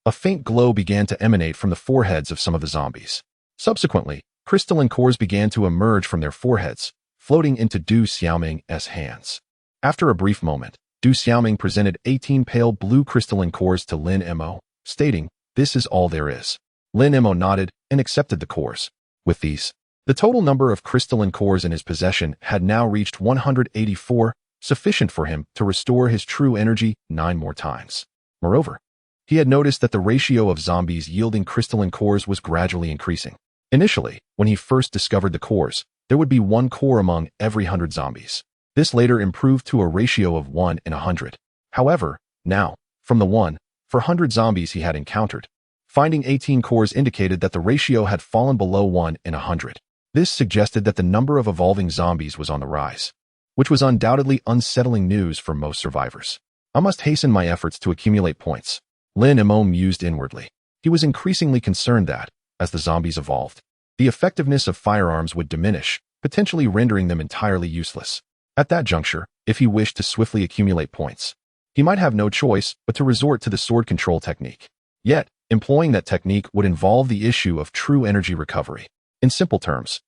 a faint glow began to emanate from the foreheads of some of the zombies. Subsequently, crystalline cores began to emerge from their foreheads, floating into Du Xiaoming's hands. After a brief moment, Du Xiaoming presented 18 pale blue crystalline cores to Lin Mo, stating, "This is all there is." Lin Mo nodded and accepted the cores. With these, the total number of crystalline cores in his possession had now reached 184, sufficient for him to restore his true energy 9 more times. Moreover, he had noticed that the ratio of zombies yielding crystalline cores was gradually increasing. Initially, when he first discovered the cores, there would be 1 core among every 100 zombies. This later improved to a ratio of 1 in 100. However, now, from the 1 for 100 zombies he had encountered, finding 18 cores indicated that the ratio had fallen below 1 in 100. This suggested that the number of evolving zombies was on the rise, which was undoubtedly unsettling news for most survivors. I must hasten my efforts to accumulate points. Lin Mo mused inwardly. He was increasingly concerned that, as the zombies evolved, the effectiveness of firearms would diminish, potentially rendering them entirely useless. At that juncture, if he wished to swiftly accumulate points, he might have no choice but to resort to the sword control technique. Yet, employing that technique would involve the issue of true energy recovery. In simple terms,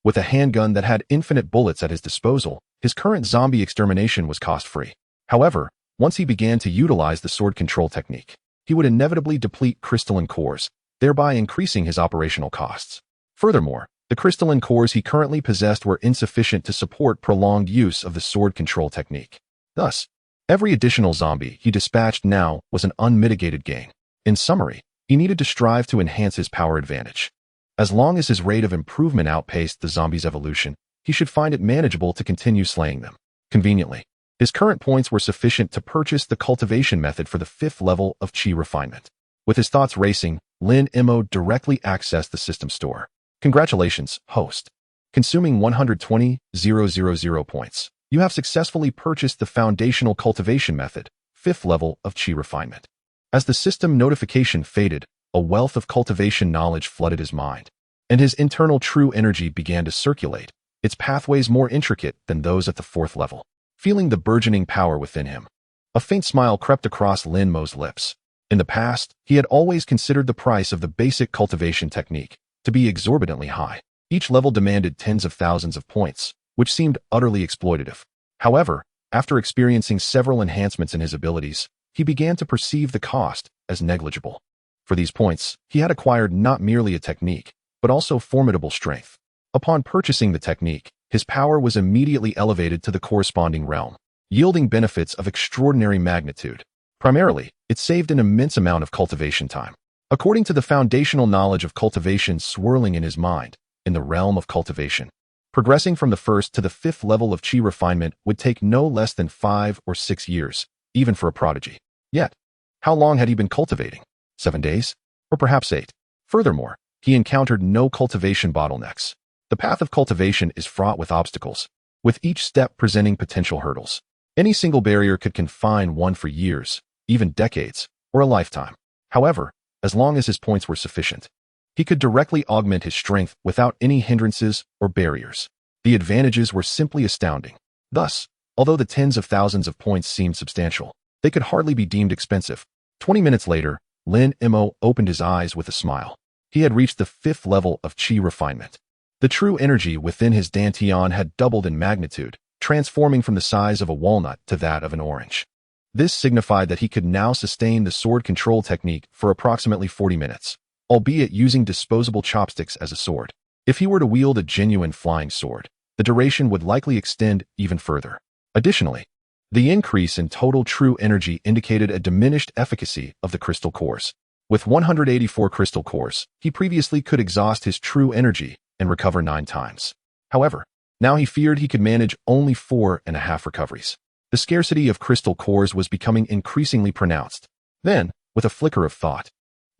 with a handgun that had infinite bullets at his disposal, his current zombie extermination was cost-free. However, once he began to utilize the sword control technique, he would inevitably deplete crystalline cores, thereby increasing his operational costs. Furthermore, the crystalline cores he currently possessed were insufficient to support prolonged use of the sword control technique. Thus, every additional zombie he dispatched now was an unmitigated gain. In summary, he needed to strive to enhance his power advantage. As long as his rate of improvement outpaced the zombies' evolution, he should find it manageable to continue slaying them. Conveniently, his current points were sufficient to purchase the cultivation method for the 5th level of Qi refinement. With his thoughts racing, Lin Mo directly accessed the system store. Congratulations, host. Consuming 120,000 points, you have successfully purchased the foundational cultivation method, 5th level of Qi refinement. As the system notification faded, a wealth of cultivation knowledge flooded his mind, and his internal true energy began to circulate, its pathways more intricate than those at the 4th level. Feeling the burgeoning power within him, a faint smile crept across Lin Mo's lips. In the past, he had always considered the price of the basic cultivation technique to be exorbitantly high. Each level demanded tens of thousands of points, which seemed utterly exploitative. However, after experiencing several enhancements in his abilities, he began to perceive the cost as negligible. For these points, he had acquired not merely a technique, but also formidable strength. Upon purchasing the technique, his power was immediately elevated to the corresponding realm, yielding benefits of extraordinary magnitude. Primarily, it saved an immense amount of cultivation time. According to the foundational knowledge of cultivation swirling in his mind, in the realm of cultivation, progressing from the 1st to the 5th level of Qi refinement would take no less than 5 or 6 years, even for a prodigy. Yet, how long had he been cultivating? 7 days? Or perhaps 8? Furthermore, he encountered no cultivation bottlenecks. The path of cultivation is fraught with obstacles, with each step presenting potential hurdles. Any single barrier could confine one for years, even decades, or a lifetime. However, as long as his points were sufficient, he could directly augment his strength without any hindrances or barriers. The advantages were simply astounding. Thus, although the tens of thousands of points seemed substantial, they could hardly be deemed expensive. 20 minutes later, Lin Mo opened his eyes with a smile. He had reached the 5th level of Qi refinement. The true energy within his dantian had doubled in magnitude, transforming from the size of a walnut to that of an orange. This signified that he could now sustain the sword control technique for approximately 40 minutes, albeit using disposable chopsticks as a sword. If he were to wield a genuine flying sword, the duration would likely extend even further. Additionally, the increase in total true energy indicated a diminished efficacy of the crystal cores. With 184 crystal cores, he previously could exhaust his true energy and recover 9 times. However, now he feared he could manage only 4.5 recoveries. The scarcity of crystal cores was becoming increasingly pronounced. Then, With a flicker of thought,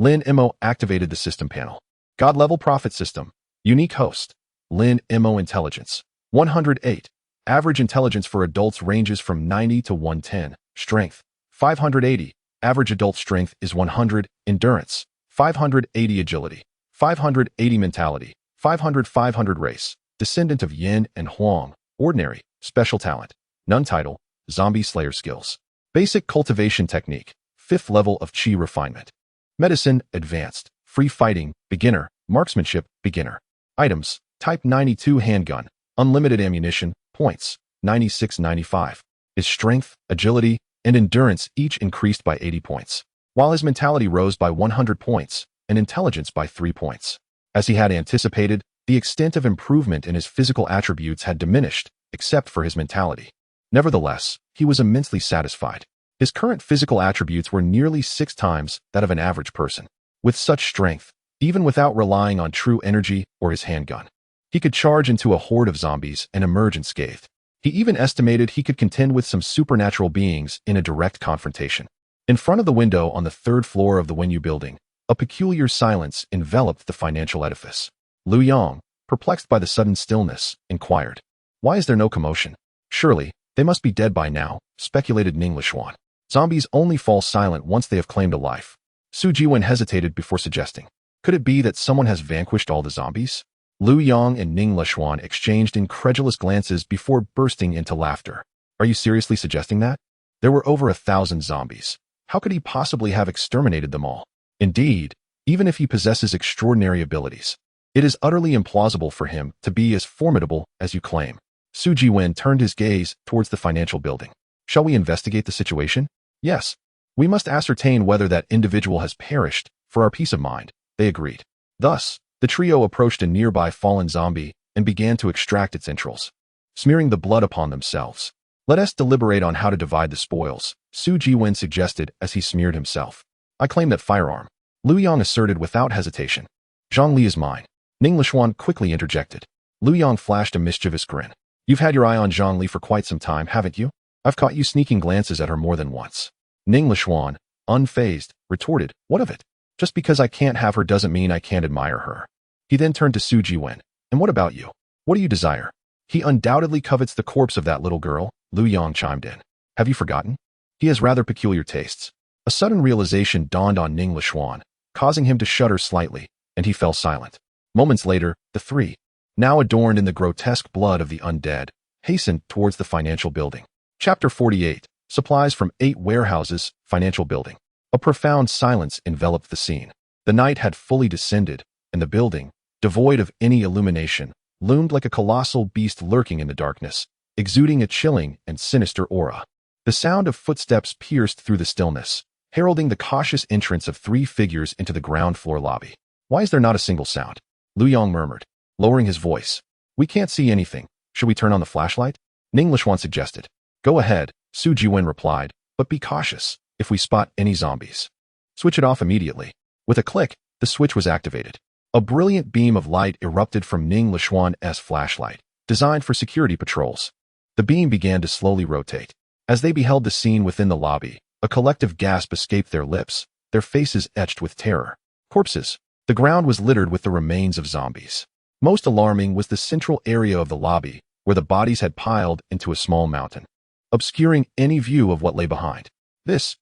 Lin Mo activated the system panel. God-level profit system. Unique host. Lin Mo intelligence. 108. Average intelligence for adults ranges from 90 to 110. Strength. 580. Average adult strength is 100. Endurance. 580. Agility. 580. Mentality. 500 race. Descendant of Yin and Huang. Ordinary. Special talent. None title. Zombie Slayer skills. Basic cultivation technique. 5th level of Qi refinement. Medicine, advanced. Free fighting, beginner. Marksmanship, beginner. Items, type 92 handgun. Unlimited ammunition, points, 96-95. His strength, agility, and endurance each increased by 80 points, while his mentality rose by 100 points and intelligence by 3 points. As he had anticipated, the extent of improvement in his physical attributes had diminished, except for his mentality. Nevertheless, he was immensely satisfied. His current physical attributes were nearly 6 times that of an average person. With such strength, even without relying on true energy or his handgun, he could charge into a horde of zombies and emerge unscathed. He even estimated he could contend with some supernatural beings in a direct confrontation. In front of the window on the 3rd floor of the Wenyu building, a peculiar silence enveloped the financial edifice. Liu Yang, perplexed by the sudden stillness, inquired, "Why is there no commotion? Surely, they must be dead by now," speculated Ning Lishuan. "Zombies only fall silent once they have claimed a life." Su Jiwen hesitated before suggesting, "Could it be that someone has vanquished all the zombies?" Liu Yang and Ning Lishuan exchanged incredulous glances before bursting into laughter. "Are you seriously suggesting that? There were over 1,000 zombies. How could he possibly have exterminated them all? Indeed, even if he possesses extraordinary abilities, it is utterly implausible for him to be as formidable as you claim." Su Jiwen turned his gaze towards the financial building. "Shall we investigate the situation?" "Yes. We must ascertain whether that individual has perished, for our peace of mind," they agreed. Thus, the trio approached a nearby fallen zombie and began to extract its entrails, smearing the blood upon themselves. "Let us deliberate on how to divide the spoils," Su Jiwen suggested as he smeared himself. "I claim that firearm," Liu Yang asserted without hesitation. "Zhongli is mine," Ning Lishuan quickly interjected. Liu Yang flashed a mischievous grin. "You've had your eye on Zhongli for quite some time, haven't you? I've caught you sneaking glances at her more than once." Ning Lishuan, unfazed, retorted, "What of it? Just because I can't have her doesn't mean I can't admire her." He then turned to Su Jiwen. "And what about you? What do you desire?" "He undoubtedly covets the corpse of that little girl," Liu Yang chimed in. "Have you forgotten? He has rather peculiar tastes." A sudden realization dawned on Ning Lishuan, causing him to shudder slightly, and he fell silent. Moments later, the three, now adorned in the grotesque blood of the undead, hastened towards the financial building. Chapter 48. Supplies from 8 warehouses, financial building. A profound silence enveloped the scene. The night had fully descended, and the building, devoid of any illumination, loomed like a colossal beast lurking in the darkness, exuding a chilling and sinister aura. The sound of footsteps pierced through the stillness, heralding the cautious entrance of 3 figures into the ground floor lobby. "Why is there not a single sound?" Liu Yang murmured, lowering his voice. "We can't see anything. Should we turn on the flashlight?" Ning Lishuan suggested. "Go ahead," Su Jiwen replied, "but be cautious. If we spot any zombies, switch it off immediately." With a click, the switch was activated. A brilliant beam of light erupted from Ning Lishuan's flashlight, designed for security patrols. The beam began to slowly rotate. As they beheld the scene within the lobby, a collective gasp escaped their lips, their faces etched with terror. Corpses. The ground was littered with the remains of zombies. Most alarming was the central area of the lobby, where the bodies had piled into a small mountain, obscuring any view of what lay behind. This.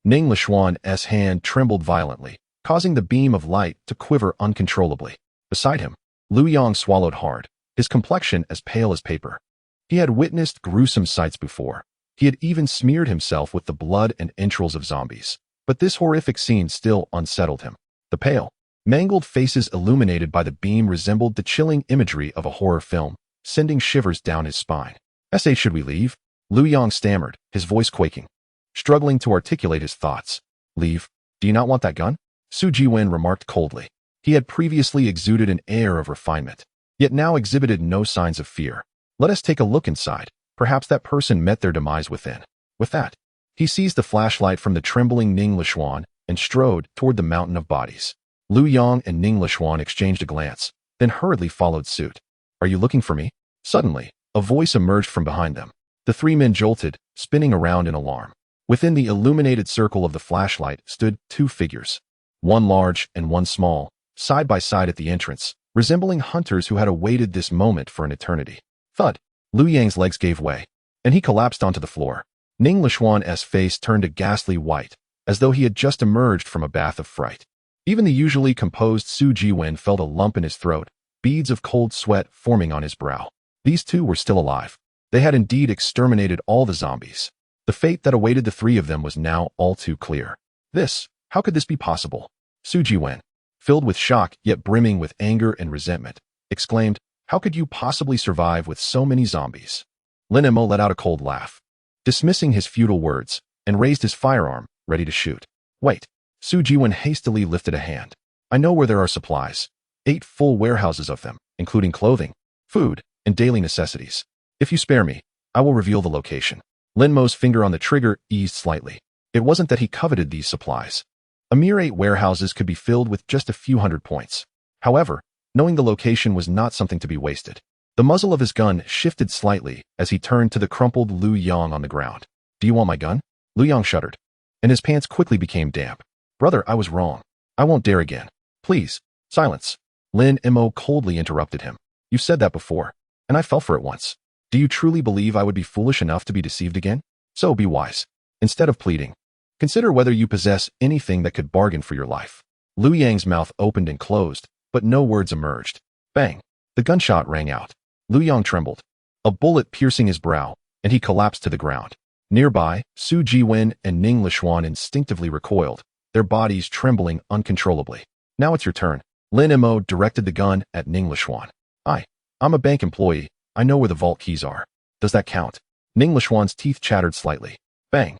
Ning Lishuan's hand trembled violently, causing the beam of light to quiver uncontrollably. Beside him, Liu Yang swallowed hard, his complexion as pale as paper. He had witnessed gruesome sights before. He had even smeared himself with the blood and entrails of zombies. But this horrific scene still unsettled him. The pale, mangled faces illuminated by the beam resembled the chilling imagery of a horror film, sending shivers down his spine. "Should we leave?" Liu Yang stammered, his voice quaking, struggling to articulate his thoughts. "Leave? Do you not want that gun?" Su Jiwen remarked coldly. He had previously exuded an air of refinement, yet now exhibited no signs of fear. "Let us take a look inside. Perhaps that person met their demise within." With that, he seized the flashlight from the trembling Ning Lishuan and strode toward the mountain of bodies. Liu Yang and Ning Lishuan exchanged a glance, then hurriedly followed suit. "Are you looking for me?" Suddenly, a voice emerged from behind them. The 3 men jolted, spinning around in alarm. Within the illuminated circle of the flashlight stood two figures, one large and one small, side by side at the entrance, resembling hunters who had awaited this moment for an eternity. Thud! Liu Yang's legs gave way, and he collapsed onto the floor. Ning Lishuan's face turned a ghastly white, as though he had just emerged from a bath of fright. Even the usually composed Su Jiwen felt a lump in his throat, beads of cold sweat forming on his brow. These two were still alive. They had indeed exterminated all the zombies. The fate that awaited the three of them was now all too clear. How could this be possible? Su Jiwen, filled with shock yet brimming with anger and resentment, exclaimed, "How could you possibly survive with so many zombies?" Lin Mo let out a cold laugh, dismissing his futile words, and raised his firearm, ready to shoot. Wait. Su Jiwen hastily lifted a hand. I know where there are supplies. 8 full warehouses of them, including clothing, food, and daily necessities. If you spare me, I will reveal the location. Lin Mo's finger on the trigger eased slightly. It wasn't that he coveted these supplies. A mere 8 warehouses could be filled with just a few hundred points. However, knowing the location was not something to be wasted. The muzzle of his gun shifted slightly as he turned to the crumpled Liu Yang on the ground. Do you want my gun? Liu Yang shuddered, and his pants quickly became damp. Brother, I was wrong. I won't dare again. Please, silence. Lin Mo coldly interrupted him. You've said that before, and I fell for it once. Do you truly believe I would be foolish enough to be deceived again? So be wise. Instead of pleading, consider whether you possess anything that could bargain for your life. Liu Yang's mouth opened and closed, but no words emerged. Bang! The gunshot rang out. Liu Yang trembled, a bullet piercing his brow, and he collapsed to the ground. Nearby, Su Jiwen and Ning Lishuan instinctively recoiled, their bodies trembling uncontrollably. Now it's your turn. Lin Mo directed the gun at Ning Lishuan. I'm a bank employee. I know where the vault keys are. Does that count? Ning Lishuan's teeth chattered slightly. Bang!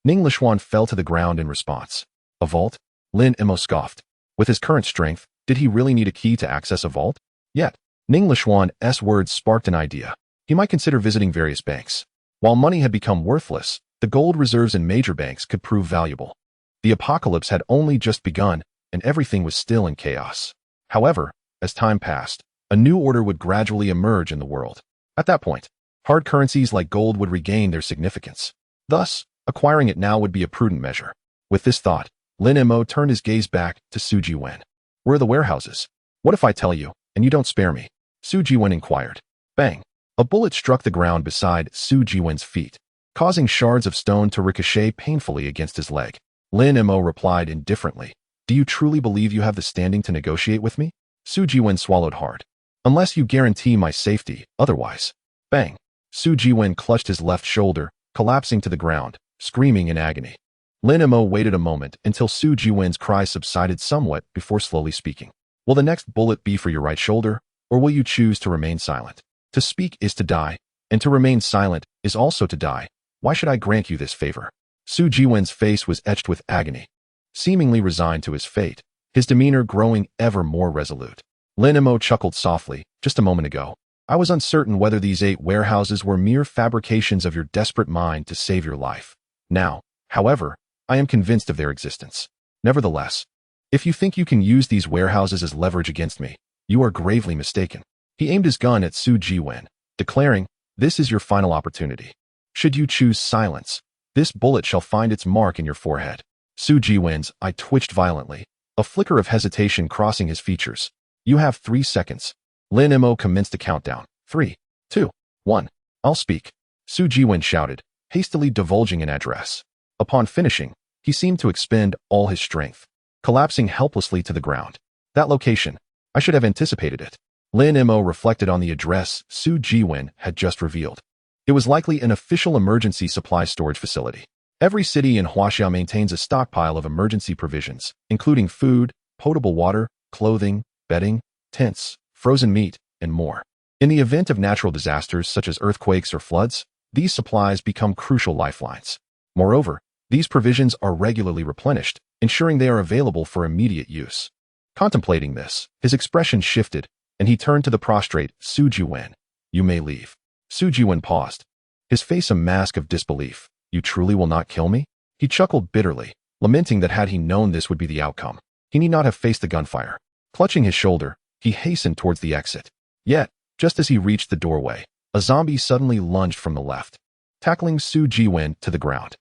Ning Lishuan fell to the ground in response. A vault? Lin Mo scoffed. With his current strength, did he really need a key to access a vault? Yet, Ning Lishuan's words sparked an idea. He might consider visiting various banks. While money had become worthless, the gold reserves in major banks could prove valuable. The apocalypse had only just begun, and everything was still in chaos. However, as time passed, a new order would gradually emerge in the world. At that point, hard currencies like gold would regain their significance. Thus, acquiring it now would be a prudent measure. With this thought, Lin Mo turned his gaze back to Su Jiwen. Where are the warehouses? What if I tell you, and you don't spare me? Su Jiwen inquired. Bang! A bullet struck the ground beside Su Jiwen's feet, causing shards of stone to ricochet painfully against his leg. Lin Mo replied indifferently. Do you truly believe you have the standing to negotiate with me? Su Jiwen swallowed hard. Unless you guarantee my safety, otherwise. Bang! Su Jiwen clutched his left shoulder, collapsing to the ground, screaming in agony. Lin Mo waited a moment until Su Jiwen's cry subsided somewhat before slowly speaking. Will the next bullet be for your right shoulder, or will you choose to remain silent? To speak is to die, and to remain silent is also to die. Why should I grant you this favor? Su Jiwen's face was etched with agony, seemingly resigned to his fate, his demeanor growing ever more resolute. Lin Mo chuckled softly. Just a moment ago, I was uncertain whether these 8 warehouses were mere fabrications of your desperate mind to save your life. Now, however, I am convinced of their existence. Nevertheless, if you think you can use these warehouses as leverage against me, you are gravely mistaken. He aimed his gun at Su Jiwen, declaring, this is your final opportunity. Should you choose silence, this bullet shall find its mark in your forehead. Su Jiwen's eye twitched violently, a flicker of hesitation crossing his features. You have 3 seconds. Lin Mo commenced a countdown. 3, 2, 1. I'll speak. Su Jiwen shouted, hastily divulging an address. Upon finishing, he seemed to expend all his strength, collapsing helplessly to the ground. That location. I should have anticipated it. Lin Mo reflected on the address Su Jiwen had just revealed. It was likely an official emergency supply storage facility. Every city in Huaxia maintains a stockpile of emergency provisions, including food, potable water, clothing, bedding, tents, frozen meat, and more. In the event of natural disasters such as earthquakes or floods, these supplies become crucial lifelines. Moreover, these provisions are regularly replenished, ensuring they are available for immediate use. Contemplating this, his expression shifted, and he turned to the prostrate Su Jiwen. You may leave. Su Jiwen paused, his face a mask of disbelief. You truly will not kill me? He chuckled bitterly, lamenting that had he known this would be the outcome, he need not have faced the gunfire. Clutching his shoulder, he hastened towards the exit. Yet, just as he reached the doorway, a zombie suddenly lunged from the left, tackling Su Jiwen to the ground.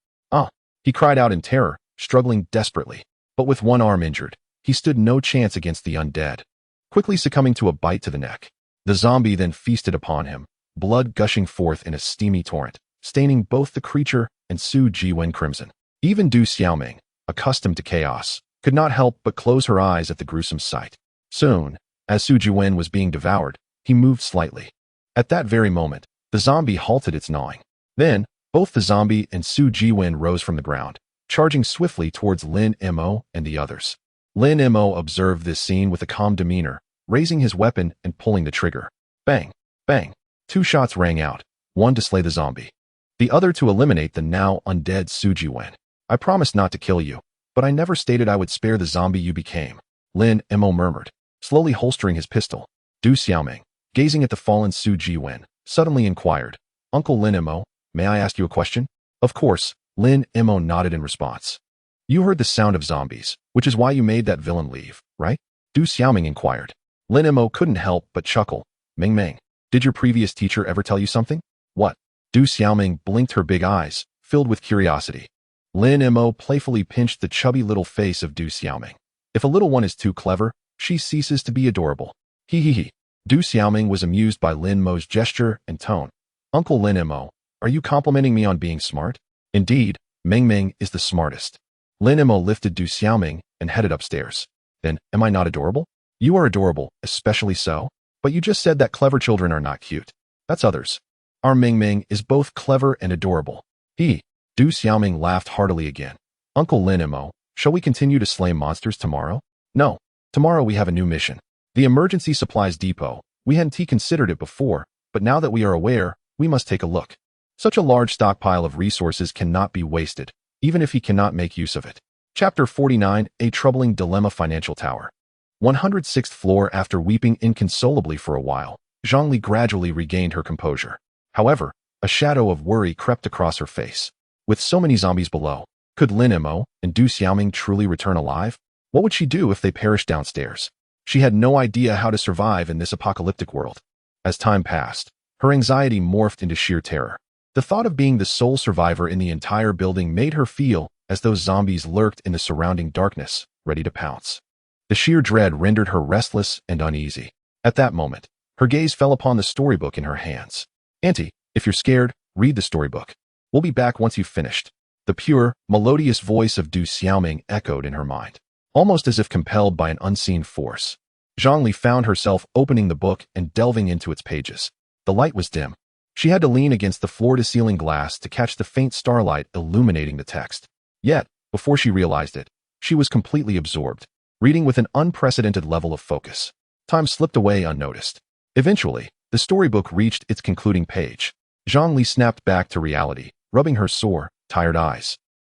He cried out in terror, struggling desperately. But with one arm injured, he stood no chance against the undead. Quickly succumbing to a bite to the neck, the zombie then feasted upon him, blood gushing forth in a steamy torrent, staining both the creature and Su Jiwen crimson. Even Du Xiaoming, accustomed to chaos, could not help but close her eyes at the gruesome sight. Soon, as Su Jiwen was being devoured, he moved slightly. At that very moment, the zombie halted its gnawing. Then, both the zombie and Su Jiwen rose from the ground, charging swiftly towards Lin Mo and the others. Lin Mo observed this scene with a calm demeanor, raising his weapon and pulling the trigger. Bang! Bang! 2 shots rang out, one to slay the zombie, the other to eliminate the now undead Su Jiwen. I promised not to kill you, but I never stated I would spare the zombie you became, Lin Mo murmured, slowly holstering his pistol. Du Xiaoming, gazing at the fallen Su Jiwen, suddenly inquired, Uncle Lin Mo, may I ask you a question? Of course, Lin Mo nodded in response. You heard the sound of zombies, which is why you made that villain leave, right? Du Xiaoming inquired. Lin Mo couldn't help but chuckle. Ming Ming, did your previous teacher ever tell you something? What? Du Xiaoming blinked her big eyes, filled with curiosity. Lin Mo playfully pinched the chubby little face of Du Xiaoming. If a little one is too clever, she ceases to be adorable. He. Du Xiaoming was amused by Lin Mo's gesture and tone. Uncle Lin Mo, are you complimenting me on being smart? Indeed, Ming Ming is the smartest. Lin Mo lifted Du Xiaoming and headed upstairs. Then, am I not adorable? You are adorable, especially so. But you just said that clever children are not cute. That's others. Our Ming Ming is both clever and adorable. Du Xiaoming laughed heartily again. Uncle Lin Mo, shall we continue to slay monsters tomorrow? No. Tomorrow we have a new mission. The emergency supplies depot. We hadn't considered it before, but now that we are aware, we must take a look. Such a large stockpile of resources cannot be wasted, even if he cannot make use of it. Chapter 49, A Troubling Dilemma. Financial Tower. 106th floor. After weeping inconsolably for a while, Zhongli gradually regained her composure. However, a shadow of worry crept across her face. With so many zombies below, could Lin Mo and Du Xiaoming truly return alive? What would she do if they perished downstairs? She had no idea how to survive in this apocalyptic world. As time passed, her anxiety morphed into sheer terror. The thought of being the sole survivor in the entire building made her feel as though zombies lurked in the surrounding darkness, ready to pounce. The sheer dread rendered her restless and uneasy. At that moment, her gaze fell upon the storybook in her hands. Auntie, if you're scared, read the storybook. We'll be back once you've finished. The pure, melodious voice of Du Xiaoming echoed in her mind, almost as if compelled by an unseen force. Zhongli found herself opening the book and delving into its pages. The light was dim. She had to lean against the floor-to-ceiling glass to catch the faint starlight illuminating the text. Yet, before she realized it, she was completely absorbed, reading with an unprecedented level of focus. Time slipped away unnoticed. Eventually, the storybook reached its concluding page. Zhongli snapped back to reality, rubbing her sore, tired eyes.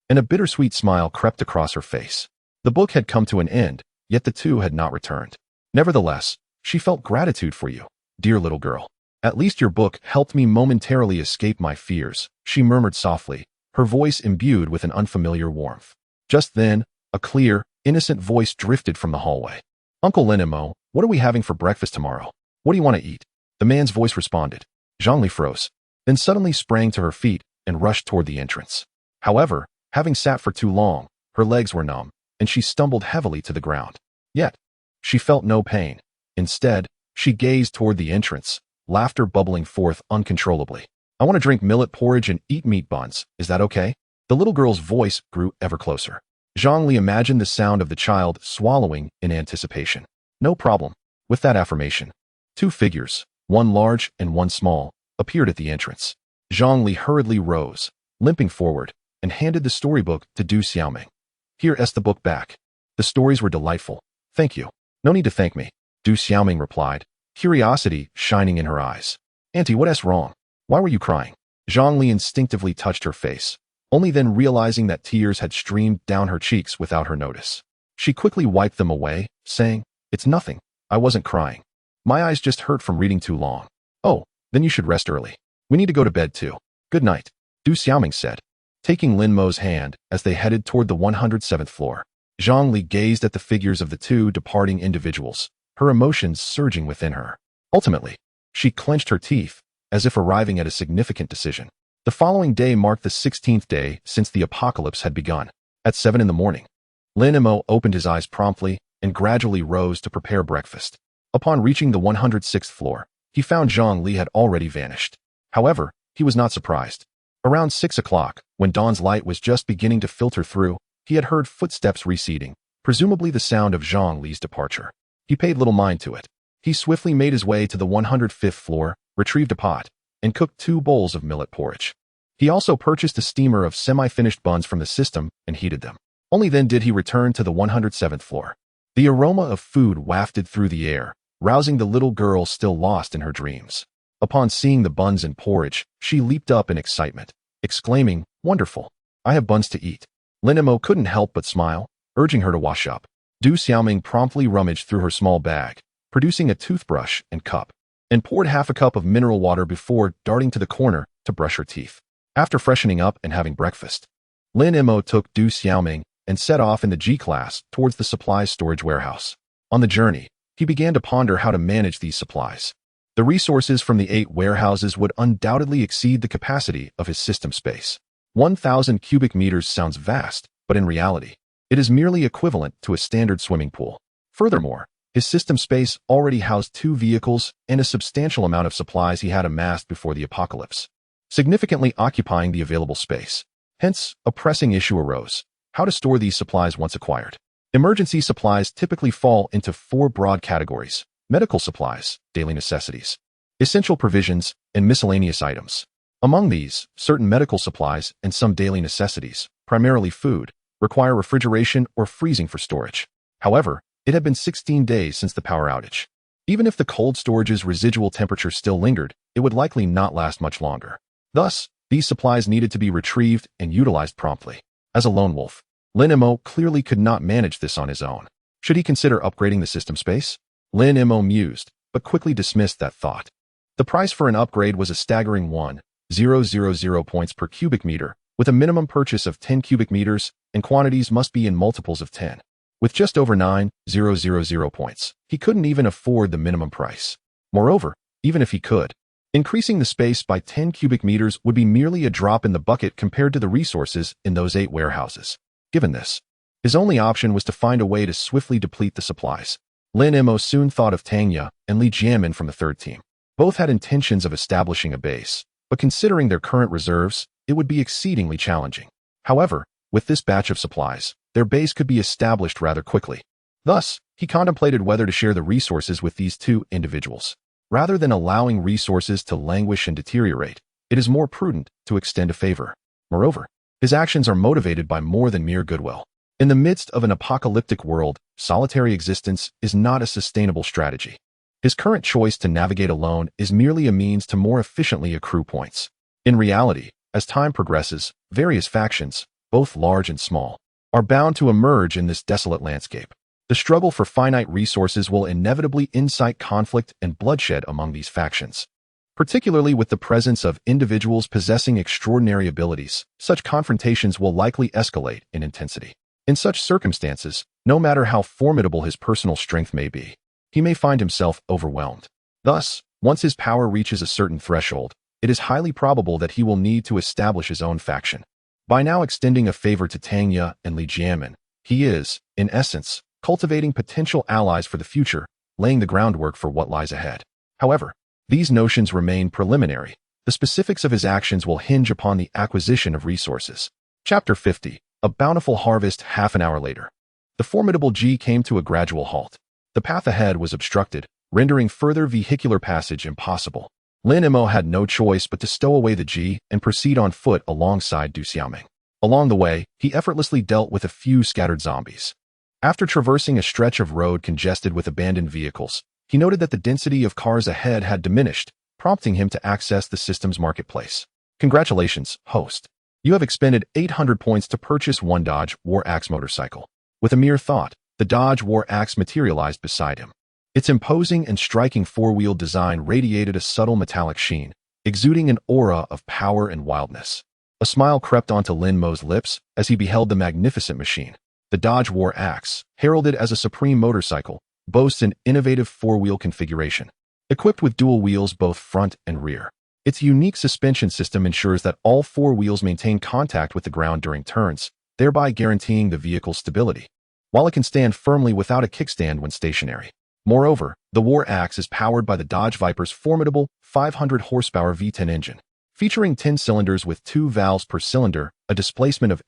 And a bittersweet smile crept across her face. The book had come to an end, yet the two had not returned. Nevertheless, she felt gratitude for you, dear little girl. At least your book helped me momentarily escape my fears, she murmured softly, her voice imbued with an unfamiliar warmth. Just then, a clear, innocent voice drifted from the hallway. Uncle Lin Mo, what are we having for breakfast tomorrow? What do you want to eat? The man's voice responded. Zhongli froze, then suddenly sprang to her feet and rushed toward the entrance. However, having sat for too long, her legs were numb, and she stumbled heavily to the ground. Yet, she felt no pain. Instead, she gazed toward the entrance, laughter bubbling forth uncontrollably. I want to drink millet porridge and eat meat buns. Is that okay? The little girl's voice grew ever closer. Zhongli imagined the sound of the child swallowing in anticipation. No problem. With that affirmation, 2 figures, one large and one small, appeared at the entrance. Zhongli hurriedly rose, limping forward, and handed the storybook to Du Xiaoming. Here's the book back. The stories were delightful. Thank you. No need to thank me, Du Xiaoming replied, curiosity shining in her eyes. Auntie, what's wrong? Why were you crying? Zhongli instinctively touched her face, only then realizing that tears had streamed down her cheeks without her notice. She quickly wiped them away, saying, It's nothing. I wasn't crying. My eyes just hurt from reading too long. Oh, then you should rest early. We need to go to bed too. Good night, Du Xiaoming said, taking Lin Mo's hand as they headed toward the 107th floor. Zhongli gazed at the figures of the 2 departing individuals, her emotions surging within her. Ultimately, she clenched her teeth, as if arriving at a significant decision. The following day marked the 16th day since the apocalypse had begun. At 7 in the morning, Lin Mo opened his eyes promptly and gradually rose to prepare breakfast. Upon reaching the 106th floor, he found Zhang Li had already vanished. However, he was not surprised. Around 6 o'clock, when dawn's light was just beginning to filter through, he had heard footsteps receding, presumably the sound of Zhang Li's departure. He paid little mind to it. He swiftly made his way to the 105th floor, retrieved a pot, and cooked 2 bowls of millet porridge. He also purchased a steamer of semi-finished buns from the system and heated them. Only then did he return to the 107th floor. The aroma of food wafted through the air, rousing the little girl still lost in her dreams. Upon seeing the buns and porridge, she leaped up in excitement, exclaiming, "Wonderful! I have buns to eat." Lin Mo couldn't help but smile, urging her to wash up. Du Xiaoming promptly rummaged through her small bag, producing a toothbrush and cup, and poured half a cup of mineral water before darting to the corner to brush her teeth. After freshening up and having breakfast, Lin Mo took Du Xiaoming and set off in the G-class towards the supplies storage warehouse. On the journey, he began to ponder how to manage these supplies. The resources from the 8 warehouses would undoubtedly exceed the capacity of his system space. 1,000 cubic meters sounds vast, but in reality, it is merely equivalent to a standard swimming pool. Furthermore, his system space already housed 2 vehicles and a substantial amount of supplies he had amassed before the apocalypse, significantly occupying the available space. Hence, a pressing issue arose: how to store these supplies once acquired. Emergency supplies typically fall into 4 broad categories: medical supplies, daily necessities, essential provisions, and miscellaneous items. Among these, certain medical supplies and some daily necessities, primarily food, require refrigeration or freezing for storage. However, it had been 16 days since the power outage. Even if the cold storage's residual temperature still lingered, it would likely not last much longer. Thus, these supplies needed to be retrieved and utilized promptly. As a lone wolf, Lin Mo clearly could not manage this on his own. Should he consider upgrading the system space? Lin Mo mused, but quickly dismissed that thought. The price for an upgrade was a staggering 1,000 points per cubic meter, with a minimum purchase of 10 cubic meters, and quantities must be in multiples of 10. With just over 9,000 points, he couldn't even afford the minimum price. Moreover, even if he could, increasing the space by 10 cubic meters would be merely a drop in the bucket compared to the resources in those 8 warehouses. Given this, his only option was to find a way to swiftly deplete the supplies. Lin Mo soon thought of Tangya and Li Jianmin from the 3rd team. Both had intentions of establishing a base, but considering their current reserves, it would be exceedingly challenging. However, with this batch of supplies, their base could be established rather quickly. Thus, he contemplated whether to share the resources with these 2 individuals. Rather than allowing resources to languish and deteriorate, it is more prudent to extend a favor. Moreover, his actions are motivated by more than mere goodwill. In the midst of an apocalyptic world, solitary existence is not a sustainable strategy. His current choice to navigate alone is merely a means to more efficiently accrue points. In reality, as time progresses, various factions, both large and small, are bound to emerge in this desolate landscape. The struggle for finite resources will inevitably incite conflict and bloodshed among these factions. Particularly with the presence of individuals possessing extraordinary abilities, such confrontations will likely escalate in intensity. In such circumstances, no matter how formidable his personal strength may be, he may find himself overwhelmed. Thus, once his power reaches a certain threshold, it is highly probable that he will need to establish his own faction. By now extending a favor to Tangya and Li Jianmin, he is, in essence, cultivating potential allies for the future, laying the groundwork for what lies ahead. However, these notions remain preliminary. The specifics of his actions will hinge upon the acquisition of resources. Chapter 50. A bountiful harvest. Half an hour later, the formidable G came to a gradual halt. The path ahead was obstructed, rendering further vehicular passage impossible. Lin Mo had no choice but to stow away the G and proceed on foot alongside Du Xiaoming. Along the way, he effortlessly dealt with a few scattered zombies. After traversing a stretch of road congested with abandoned vehicles, he noted that the density of cars ahead had diminished, prompting him to access the system's marketplace. Congratulations, host. You have expended 800 points to purchase 1 Dodge War Axe motorcycle. With a mere thought, the Dodge War Axe materialized beside him. Its imposing and striking 4-wheel design radiated a subtle metallic sheen, exuding an aura of power and wildness. A smile crept onto Lin Mo's lips as he beheld the magnificent machine. The Dodge War Axe, heralded as a supreme motorcycle, boasts an innovative 4-wheel configuration, equipped with dual wheels both front and rear. Its unique suspension system ensures that all four wheels maintain contact with the ground during turns, thereby guaranteeing the vehicle's stability, while it can stand firmly without a kickstand when stationary. Moreover, the War Axe is powered by the Dodge Viper's formidable 500 horsepower V10 engine, featuring 10 cylinders with 2 valves per cylinder, a displacement of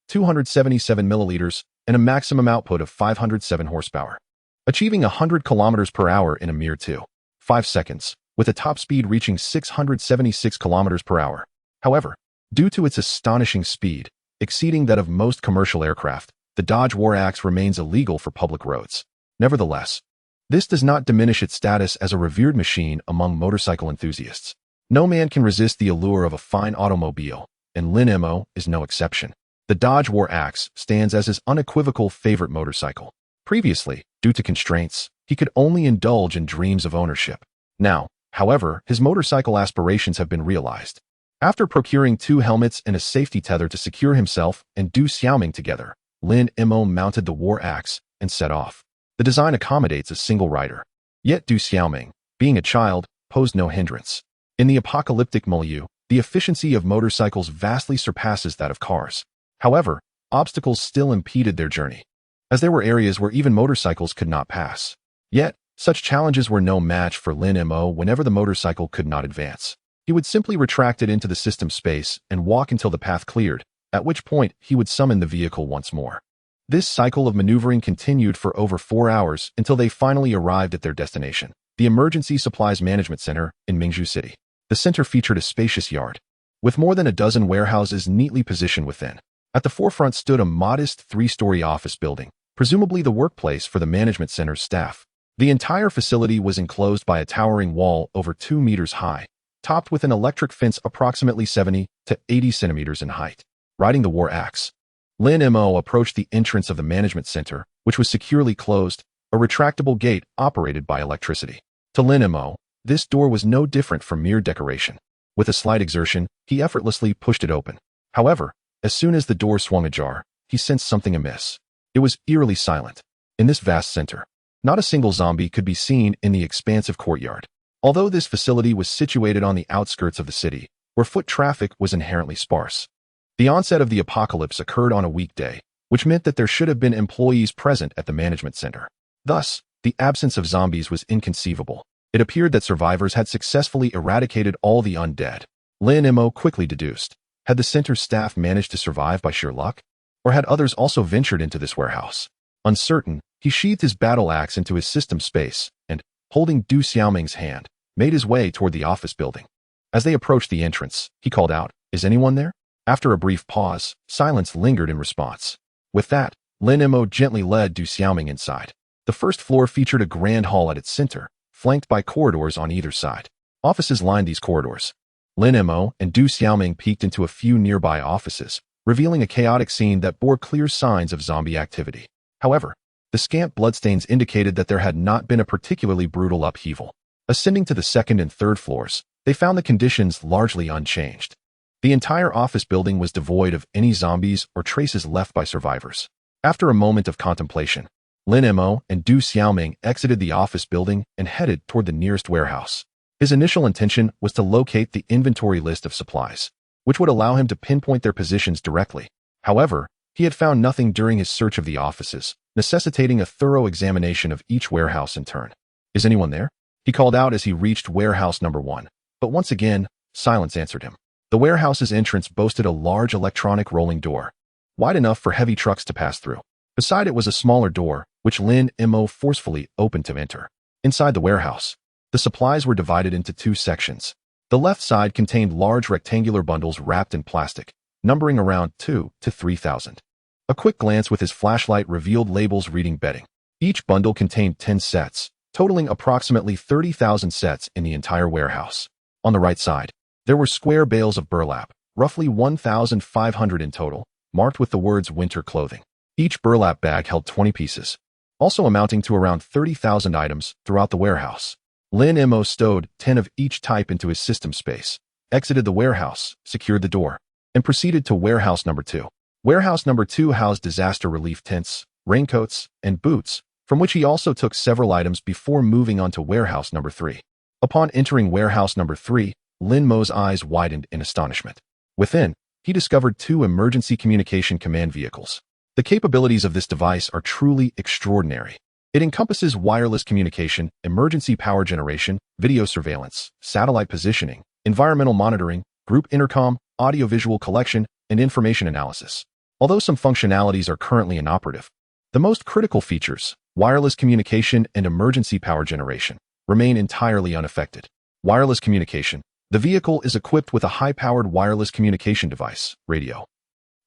277 milliliters, and a maximum output of 507 horsepower, achieving 100 kilometers per hour in a mere 2.5 seconds, with a top speed reaching 676 kilometers per hour. However, due to its astonishing speed, exceeding that of most commercial aircraft, the Dodge War Axe remains illegal for public roads. Nevertheless, this does not diminish its status as a revered machine among motorcycle enthusiasts. No man can resist the allure of a fine automobile, and Lin Mo is no exception. The Dodge War Axe stands as his unequivocal favorite motorcycle. Previously, due to constraints, he could only indulge in dreams of ownership. Now, however, his motorcycle aspirations have been realized. After procuring 2 helmets and a safety tether to secure himself and Du Xiaoming together, Lin Mo mounted the War Axe and set off. The design accommodates a single rider. Yet Du Xiaoming, being a child, posed no hindrance. In the apocalyptic milieu, the efficiency of motorcycles vastly surpasses that of cars. However, obstacles still impeded their journey, as there were areas where even motorcycles could not pass. Yet, such challenges were no match for Lin Mo whenever the motorcycle could not advance. He would simply retract it into the system space and walk until the path cleared, at which point he would summon the vehicle once more. This cycle of maneuvering continued for over 4 hours until they finally arrived at their destination, the Emergency Supplies Management Center in Mingzhu City. The center featured a spacious yard, with more than a dozen warehouses neatly positioned within. At the forefront stood a modest 3-story office building, presumably the workplace for the management center's staff. The entire facility was enclosed by a towering wall over 2 meters high, topped with an electric fence approximately 70 to 80 centimeters in height. Riding the War Axe, Lin Mo approached the entrance of the management center, which was securely closed, a retractable gate operated by electricity. To Lin Mo, this door was no different from mere decoration. With a slight exertion, he effortlessly pushed it open. However, as soon as the door swung ajar, he sensed something amiss. It was eerily silent. In this vast center, not a single zombie could be seen in the expansive courtyard. Although this facility was situated on the outskirts of the city, where foot traffic was inherently sparse. The onset of the apocalypse occurred on a weekday, which meant that there should have been employees present at the management center. Thus, the absence of zombies was inconceivable. It appeared that survivors had successfully eradicated all the undead. Lin Mo quickly deduced. Had the center's staff managed to survive by sheer luck? Or had others also ventured into this warehouse? Uncertain, he sheathed his battle axe into his system space and, holding Du Xiaoming's hand, made his way toward the office building. As they approached the entrance, he called out, "Is anyone there?" After a brief pause, silence lingered in response. With that, Lin Mo gently led Du Xiaoming inside. The first floor featured a grand hall at its center, flanked by corridors on either side. Offices lined these corridors. Lin Mo and Du Xiaoming peeked into a few nearby offices, revealing a chaotic scene that bore clear signs of zombie activity. However, the scant bloodstains indicated that there had not been a particularly brutal upheaval. Ascending to the second and third floors, they found the conditions largely unchanged. The entire office building was devoid of any zombies or traces left by survivors. After a moment of contemplation, Lin Mo and Du Xiaoming exited the office building and headed toward the nearest warehouse. His initial intention was to locate the inventory list of supplies, which would allow him to pinpoint their positions directly. However, he had found nothing during his search of the offices, necessitating a thorough examination of each warehouse in turn. "Is anyone there?" he called out as he reached warehouse number 1. But once again, silence answered him. The warehouse's entrance boasted a large electronic rolling door, wide enough for heavy trucks to pass through. Beside it was a smaller door, which Lin Mo forcefully opened to enter. Inside the warehouse, the supplies were divided into 2 sections. The left side contained large rectangular bundles wrapped in plastic, numbering around 2 to 3,000. A quick glance with his flashlight revealed labels reading bedding. Each bundle contained 10 sets, totaling approximately 30,000 sets in the entire warehouse. On the right side, there were square bales of burlap, roughly 1,500 in total, marked with the words winter clothing. Each burlap bag held 20 pieces, also amounting to around 30,000 items throughout the warehouse. Lin Mo stowed 10 of each type into his system space, exited the warehouse, secured the door, and proceeded to warehouse number 2. Warehouse number 2 housed disaster relief tents, raincoats, and boots, from which he also took several items before moving on to warehouse number 3. Upon entering warehouse number 3, Lin Mo's eyes widened in astonishment. Within, he discovered two emergency communication command vehicles. The capabilities of this device are truly extraordinary. It encompasses wireless communication, emergency power generation, video surveillance, satellite positioning, environmental monitoring, group intercom, audiovisual collection, and information analysis. Although some functionalities are currently inoperative, the most critical features, wireless communication and emergency power generation, remain entirely unaffected. Wireless communication. The vehicle is equipped with a high-powered wireless communication device, radio,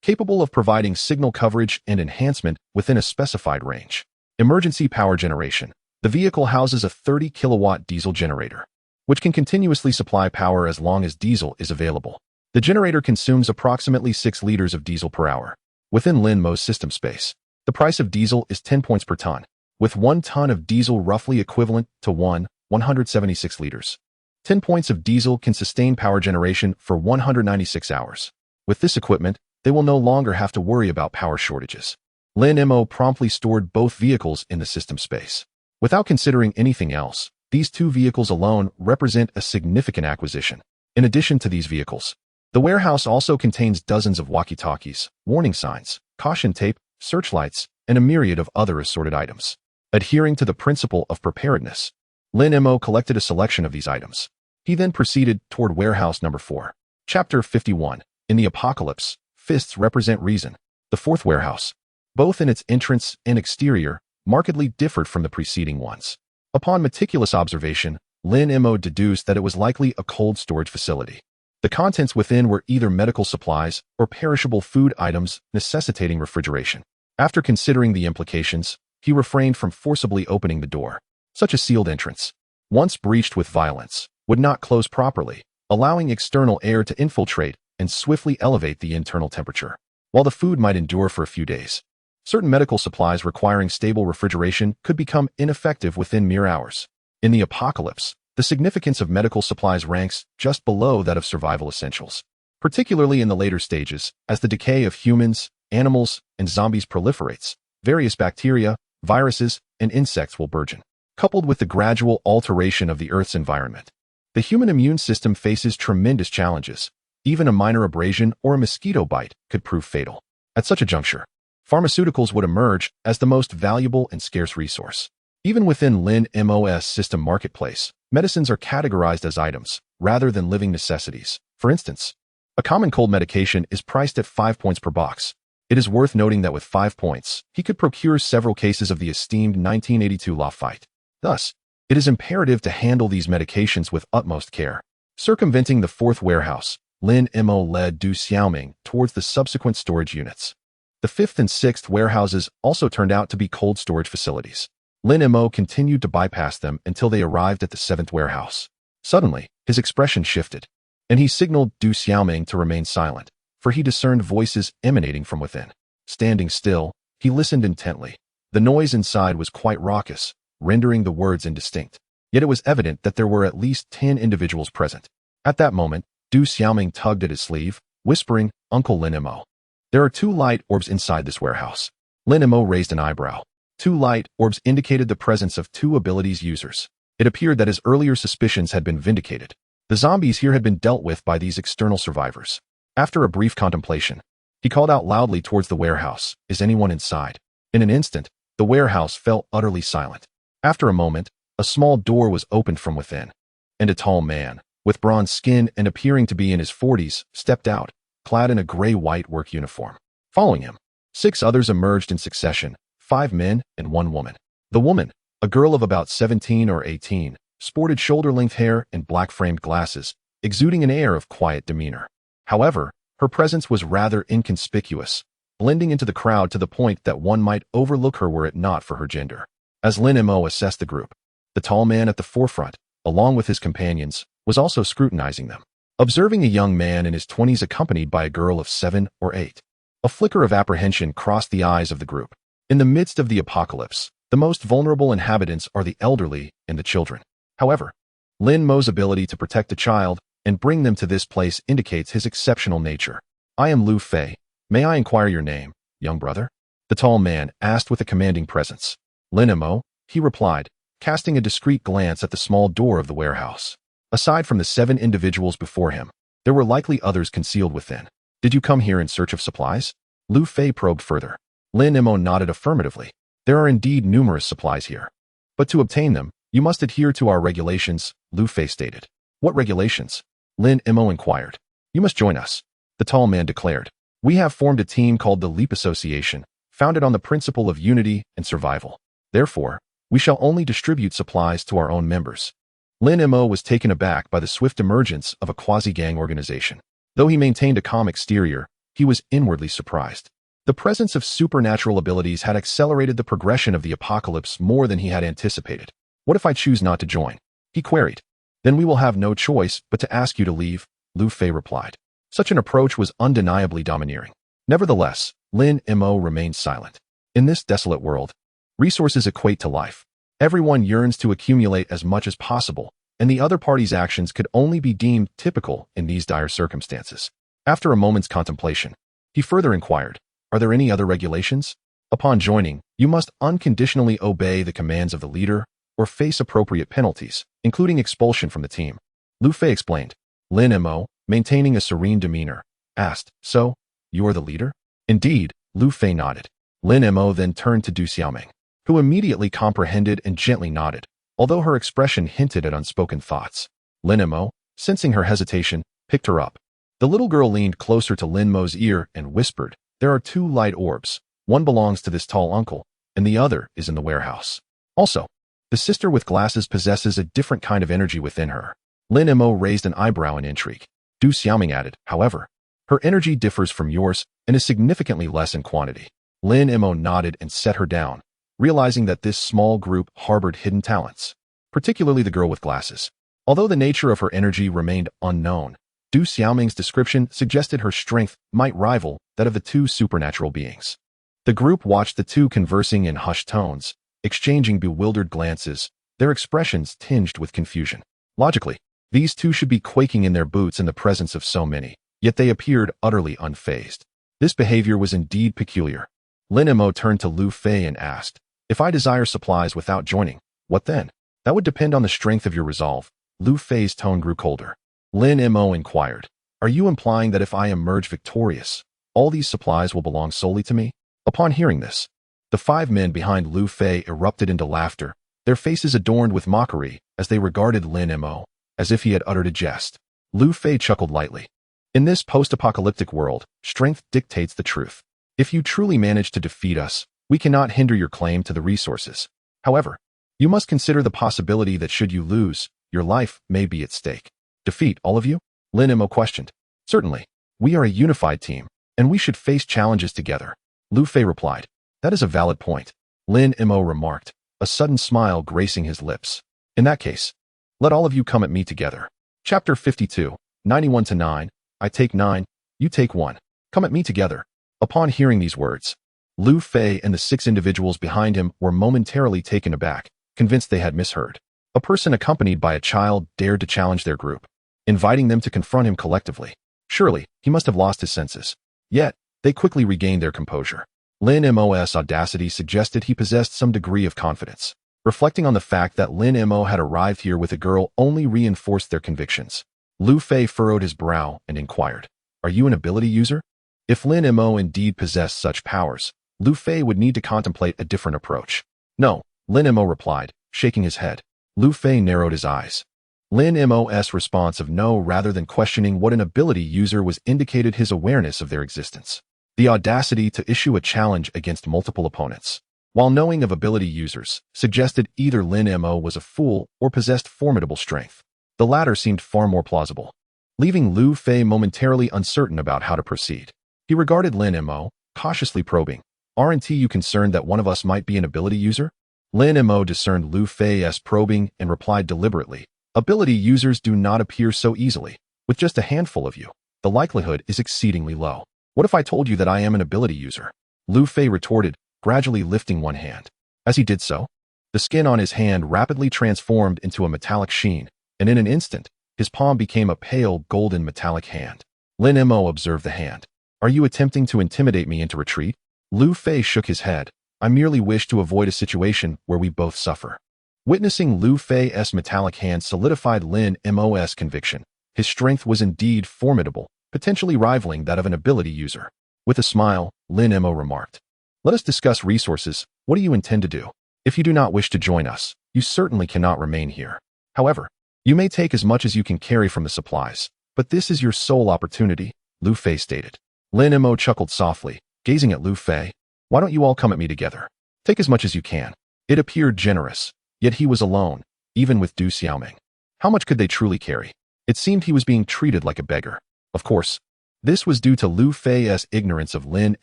capable of providing signal coverage and enhancement within a specified range. Emergency power generation. The vehicle houses a 30-kilowatt diesel generator, which can continuously supply power as long as diesel is available. The generator consumes approximately 6 liters of diesel per hour. Within Lin Mo's system space, the price of diesel is 10 points per ton, with 1 ton of diesel roughly equivalent to 176 liters. 10 points of diesel can sustain power generation for 196 hours. With this equipment, they will no longer have to worry about power shortages. Lin Mo promptly stored both vehicles in the system space. Without considering anything else, these two vehicles alone represent a significant acquisition. In addition to these vehicles, the warehouse also contains dozens of walkie-talkies, warning signs, caution tape, searchlights, and a myriad of other assorted items. Adhering to the principle of preparedness, Lin Mo collected a selection of these items. He then proceeded toward warehouse number 4. Chapter 51. In the Apocalypse, fists represent reason. The fourth warehouse, both in its entrance and exterior, markedly differed from the preceding ones. Upon meticulous observation, Lin Mo deduced that it was likely a cold storage facility. The contents within were either medical supplies or perishable food items necessitating refrigeration. After considering the implications, he refrained from forcibly opening the door. Such a sealed entrance, once breached with violence, would not close properly, allowing external air to infiltrate and swiftly elevate the internal temperature. While the food might endure for a few days, certain medical supplies requiring stable refrigeration could become ineffective within mere hours. In the apocalypse, the significance of medical supplies ranks just below that of survival essentials, particularly in the later stages, as the decay of humans, animals, and zombies proliferates. Various bacteria, viruses, and insects will burgeon. Coupled with the gradual alteration of the Earth's environment, the human immune system faces tremendous challenges. Even a minor abrasion or a mosquito bite could prove fatal. At such a juncture, pharmaceuticals would emerge as the most valuable and scarce resource. Even within Lin Mo's system marketplace, medicines are categorized as items, rather than living necessities. For instance, a common cold medication is priced at 5 points per box. It is worth noting that with 5 points, he could procure several cases of the esteemed 1982 Lafite. Thus, it is imperative to handle these medications with utmost care. Circumventing the fourth warehouse, Lin Mo led Du Xiaoming towards the subsequent storage units. The fifth and sixth warehouses also turned out to be cold storage facilities. Lin Mo continued to bypass them until they arrived at the seventh warehouse. Suddenly, his expression shifted, and he signaled Du Xiaoming to remain silent, for he discerned voices emanating from within. Standing still, he listened intently. The noise inside was quite raucous, rendering the words indistinct. Yet it was evident that there were at least 10 individuals present. At that moment, Du Xiaoming tugged at his sleeve, whispering, "Uncle Lin Mo. There are 2 light orbs inside this warehouse." Lin Mo raised an eyebrow. 2 light orbs indicated the presence of 2 abilities users. It appeared that his earlier suspicions had been vindicated. The zombies here had been dealt with by these external survivors. After a brief contemplation, he called out loudly towards the warehouse, "Is anyone inside?" In an instant, the warehouse fell utterly silent. After a moment, a small door was opened from within, and a tall man, with bronze skin and appearing to be in his 40s, stepped out, clad in a gray-white work uniform. Following him, 6 others emerged in succession, 5 men and 1 woman. The woman, a girl of about 17 or 18, sported shoulder-length hair and black-framed glasses, exuding an air of quiet demeanor. However, her presence was rather inconspicuous, blending into the crowd to the point that one might overlook her were it not for her gender. As Lin Mo assessed the group, the tall man at the forefront, along with his companions, was also scrutinizing them. Observing a young man in his 20s accompanied by a girl of 7 or 8, a flicker of apprehension crossed the eyes of the group. In the midst of the apocalypse, the most vulnerable inhabitants are the elderly and the children. However, Lin Mo's ability to protect a child and bring them to this place indicates his exceptional nature. "I am Lu Fei. May I inquire your name, young brother?" the tall man asked with a commanding presence. "Lin Mo," he replied, casting a discreet glance at the small door of the warehouse. Aside from the 7 individuals before him, there were likely others concealed within. Did you come here in search of supplies? Lu Fei probed further. Lin Mo nodded affirmatively. There are indeed numerous supplies here. But to obtain them, you must adhere to our regulations, Lu Fei stated. What regulations? Lin Mo inquired. You must join us, the tall man declared. We have formed a team called the Leap Association, founded on the principle of unity and survival. Therefore, we shall only distribute supplies to our own members. Lin Mo was taken aback by the swift emergence of a quasi-gang organization. Though he maintained a calm exterior, he was inwardly surprised. The presence of supernatural abilities had accelerated the progression of the apocalypse more than he had anticipated. What if I choose not to join? He queried. Then we will have no choice but to ask you to leave, Lu Fei replied. Such an approach was undeniably domineering. Nevertheless, Lin Mo remained silent. In this desolate world, resources equate to life. Everyone yearns to accumulate as much as possible, and the other party's actions could only be deemed typical in these dire circumstances. After a moment's contemplation, he further inquired, are there any other regulations? Upon joining, you must unconditionally obey the commands of the leader or face appropriate penalties, including expulsion from the team. Lu Fei explained. Lin Mo, maintaining a serene demeanor, asked, so, you are the leader? Indeed, Lu Fei nodded. Lin Mo then turned to Du Xiaoming, who immediately comprehended and gently nodded, although her expression hinted at unspoken thoughts. Lin Mo, sensing her hesitation, picked her up. The little girl leaned closer to Lin Mo's ear and whispered, there are 2 light orbs. One belongs to this tall uncle, and the other is in the warehouse. Also, the sister with glasses possesses a different kind of energy within her. Lin Mo raised an eyebrow in intrigue. Du Xiaoming added, however, her energy differs from yours and is significantly less in quantity. Lin Mo nodded and set her down, realizing that this small group harbored hidden talents, particularly the girl with glasses. Although the nature of her energy remained unknown, Du Xiaoming's description suggested her strength might rival that of the 2 supernatural beings. The group watched the 2 conversing in hushed tones, exchanging bewildered glances, their expressions tinged with confusion. Logically, these 2 should be quaking in their boots in the presence of so many, yet they appeared utterly unfazed. This behavior was indeed peculiar. Lin Mo turned to Lu Fei and asked, if I desire supplies without joining, what then? That would depend on the strength of your resolve. Lu Fei's tone grew colder. Lin Mo inquired, are you implying that if I emerge victorious, all these supplies will belong solely to me? Upon hearing this, the 5 men behind Lu Fei erupted into laughter, their faces adorned with mockery as they regarded Lin Mo, as if he had uttered a jest. Lu Fei chuckled lightly. In this post-apocalyptic world, strength dictates the truth. If you truly manage to defeat us, we cannot hinder your claim to the resources. However, you must consider the possibility that should you lose, your life may be at stake. Defeat all of you? Lin Mo questioned. Certainly. We are a unified team, and we should face challenges together. Lu Fei replied. That is a valid point. Lin Mo remarked, a sudden smile gracing his lips. In that case, let all of you come at me together. Chapter 52, 91-9, I take 9, you take 1. Come at me together. Upon hearing these words, Lu Fei and the 6 individuals behind him were momentarily taken aback, convinced they had misheard. A person accompanied by a child dared to challenge their group, inviting them to confront him collectively. Surely, he must have lost his senses. Yet, they quickly regained their composure. Lin Mo's audacity suggested he possessed some degree of confidence. Reflecting on the fact that Lin Mo had arrived here with a girl only reinforced their convictions. Lu Fei furrowed his brow and inquired, are you an ability user? If Lin Mo indeed possessed such powers, Lu Fei would need to contemplate a different approach. No, Lin Mo replied, shaking his head. Lu Fei narrowed his eyes. Lin Mo's response of no rather than questioning what an ability user was indicated his awareness of their existence. The audacity to issue a challenge against multiple opponents, while knowing of ability users, suggested either Lin Mo was a fool or possessed formidable strength. The latter seemed far more plausible, leaving Lu Fei momentarily uncertain about how to proceed. He regarded Lin Mo, cautiously probing, aren't you concerned that one of us might be an ability user? Lin Mo discerned Lu Fei's probing and replied deliberately, ability users do not appear so easily. With just a handful of you, the likelihood is exceedingly low. What if I told you that I am an ability user? Lu Fei retorted, gradually lifting one hand. As he did so, the skin on his hand rapidly transformed into a metallic sheen, and in an instant, his palm became a pale golden metallic hand. Lin Mo observed the hand. Are you attempting to intimidate me into retreat? Lu Fei shook his head. I merely wish to avoid a situation where we both suffer. Witnessing Lu Fei's metallic hand solidified Lin Mo's conviction. His strength was indeed formidable, potentially rivaling that of an ability user. With a smile, Lin Mo remarked, "Let us discuss resources. What do you intend to do? If you do not wish to join us, you certainly cannot remain here. However, you may take as much as you can carry from the supplies, but this is your sole opportunity," Lu Fei stated. Lin Mo chuckled softly, gazing at Lu Fei. "Why don't you all come at me together? Take as much as you can." It appeared generous, yet he was alone, even with Du Xiaoming. How much could they truly carry? It seemed he was being treated like a beggar. Of course, this was due to Lu Fei's ignorance of Lin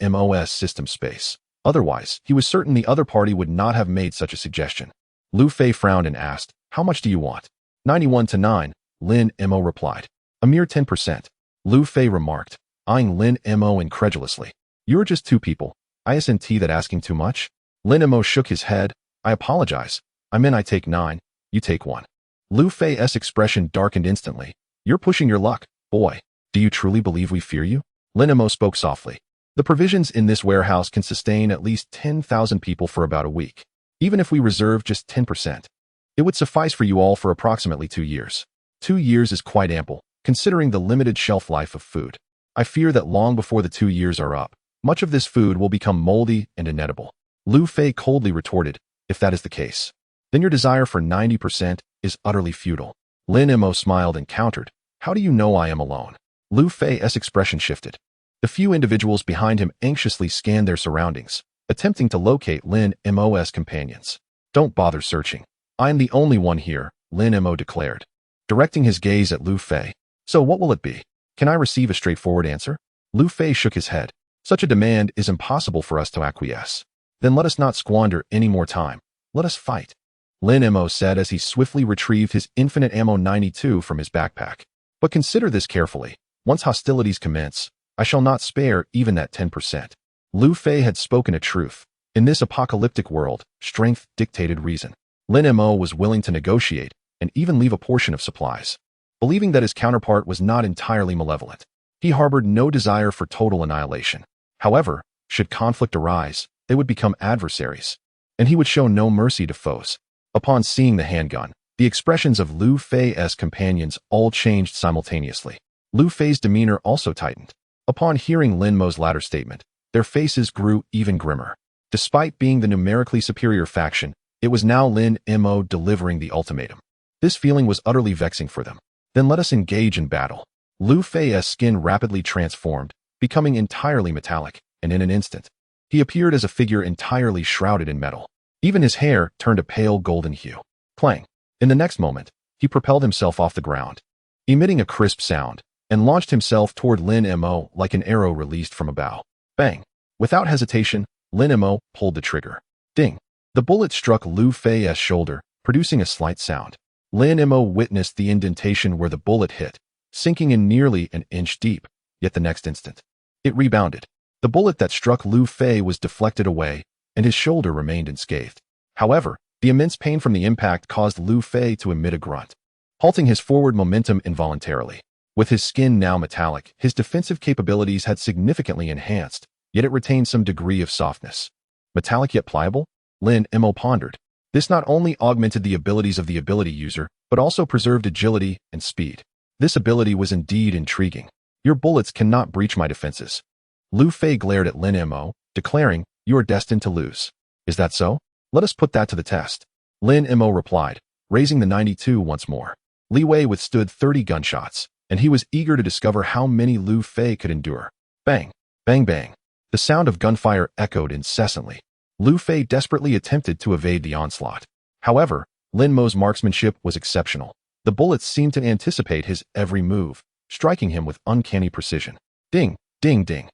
Mo's system space. Otherwise, he was certain the other party would not have made such a suggestion. Lu Fei frowned and asked, "How much do you want?" 91 to 9, Lin Mo replied. "A mere 10%. Lu Fei remarked, eyeing Lin Mo incredulously. "You're just two people. Isn't that asking too much?" Lin Mo shook his head. "I apologize. I meant I take 9, you take 1. Lu Fei's expression darkened instantly. "You're pushing your luck, boy. Do you truly believe we fear you?" Lin Mo spoke softly. "The provisions in this warehouse can sustain at least 10,000 people for about a week. Even if we reserve just 10%, it would suffice for you all for approximately 2 years. 2 years is quite ample, considering the limited shelf life of food. I fear that long before the 2 years are up, much of this food will become moldy and inedible." Lu Fei coldly retorted, "If that is the case, then your desire for 90% is utterly futile." Lin Mo smiled and countered, "How do you know I am alone?" Lu Fei's expression shifted. The few individuals behind him anxiously scanned their surroundings, attempting to locate Lin Mo's companions. "Don't bother searching. I am the only one here," Lin Mo declared, directing his gaze at Lu Fei. "So what will it be? Can I receive a straightforward answer?" Lu Fei shook his head. "Such a demand is impossible for us to acquiesce." "Then let us not squander any more time. Let us fight," Lin Mo said as he swiftly retrieved his infinite ammo 92 from his backpack. "But consider this carefully. Once hostilities commence, I shall not spare even that 10%. Lu Fei had spoken a truth. In this apocalyptic world, strength dictated reason. Lin Mo was willing to negotiate and even leave a portion of supplies, believing that his counterpart was not entirely malevolent. He harbored no desire for total annihilation. However, should conflict arise, they would become adversaries, and he would show no mercy to foes. Upon seeing the handgun, the expressions of Lu Fei's companions all changed simultaneously. Lu Fei's demeanor also tightened. Upon hearing Lin Mo's latter statement, their faces grew even grimmer. Despite being the numerically superior faction, it was now Lin Mo delivering the ultimatum. This feeling was utterly vexing for them. "Then let us engage in battle." Lu Fei's skin rapidly transformed, becoming entirely metallic, and in an instant, he appeared as a figure entirely shrouded in metal. Even his hair turned a pale golden hue. Clang! In the next moment, he propelled himself off the ground, emitting a crisp sound, and launched himself toward Lin Mo like an arrow released from a bow. Bang! Without hesitation, Lin Mo pulled the trigger. Ding! The bullet struck Lu Fei's shoulder, producing a slight sound. Lin Mo witnessed the indentation where the bullet hit, sinking in nearly an inch deep, yet the next instant, it rebounded. The bullet that struck Lu Fei was deflected away, and his shoulder remained unscathed. However, the immense pain from the impact caused Lu Fei to emit a grunt, halting his forward momentum involuntarily. With his skin now metallic, his defensive capabilities had significantly enhanced, yet it retained some degree of softness. Metallic yet pliable? Lin Mo pondered. This not only augmented the abilities of the ability user, but also preserved agility and speed. This ability was indeed intriguing. "Your bullets cannot breach my defenses." Lu Fei glared at Lin Mo, declaring, "You are destined to lose. Is that so? Let us put that to the test." Lin Mo replied, raising the 92 once more. Li Wei withstood 30 gunshots, and he was eager to discover how many Lu Fei could endure. Bang! Bang bang! The sound of gunfire echoed incessantly. Lu Fei desperately attempted to evade the onslaught. However, Lin Mo's marksmanship was exceptional. The bullets seemed to anticipate his every move, striking him with uncanny precision. Ding! Ding! Ding!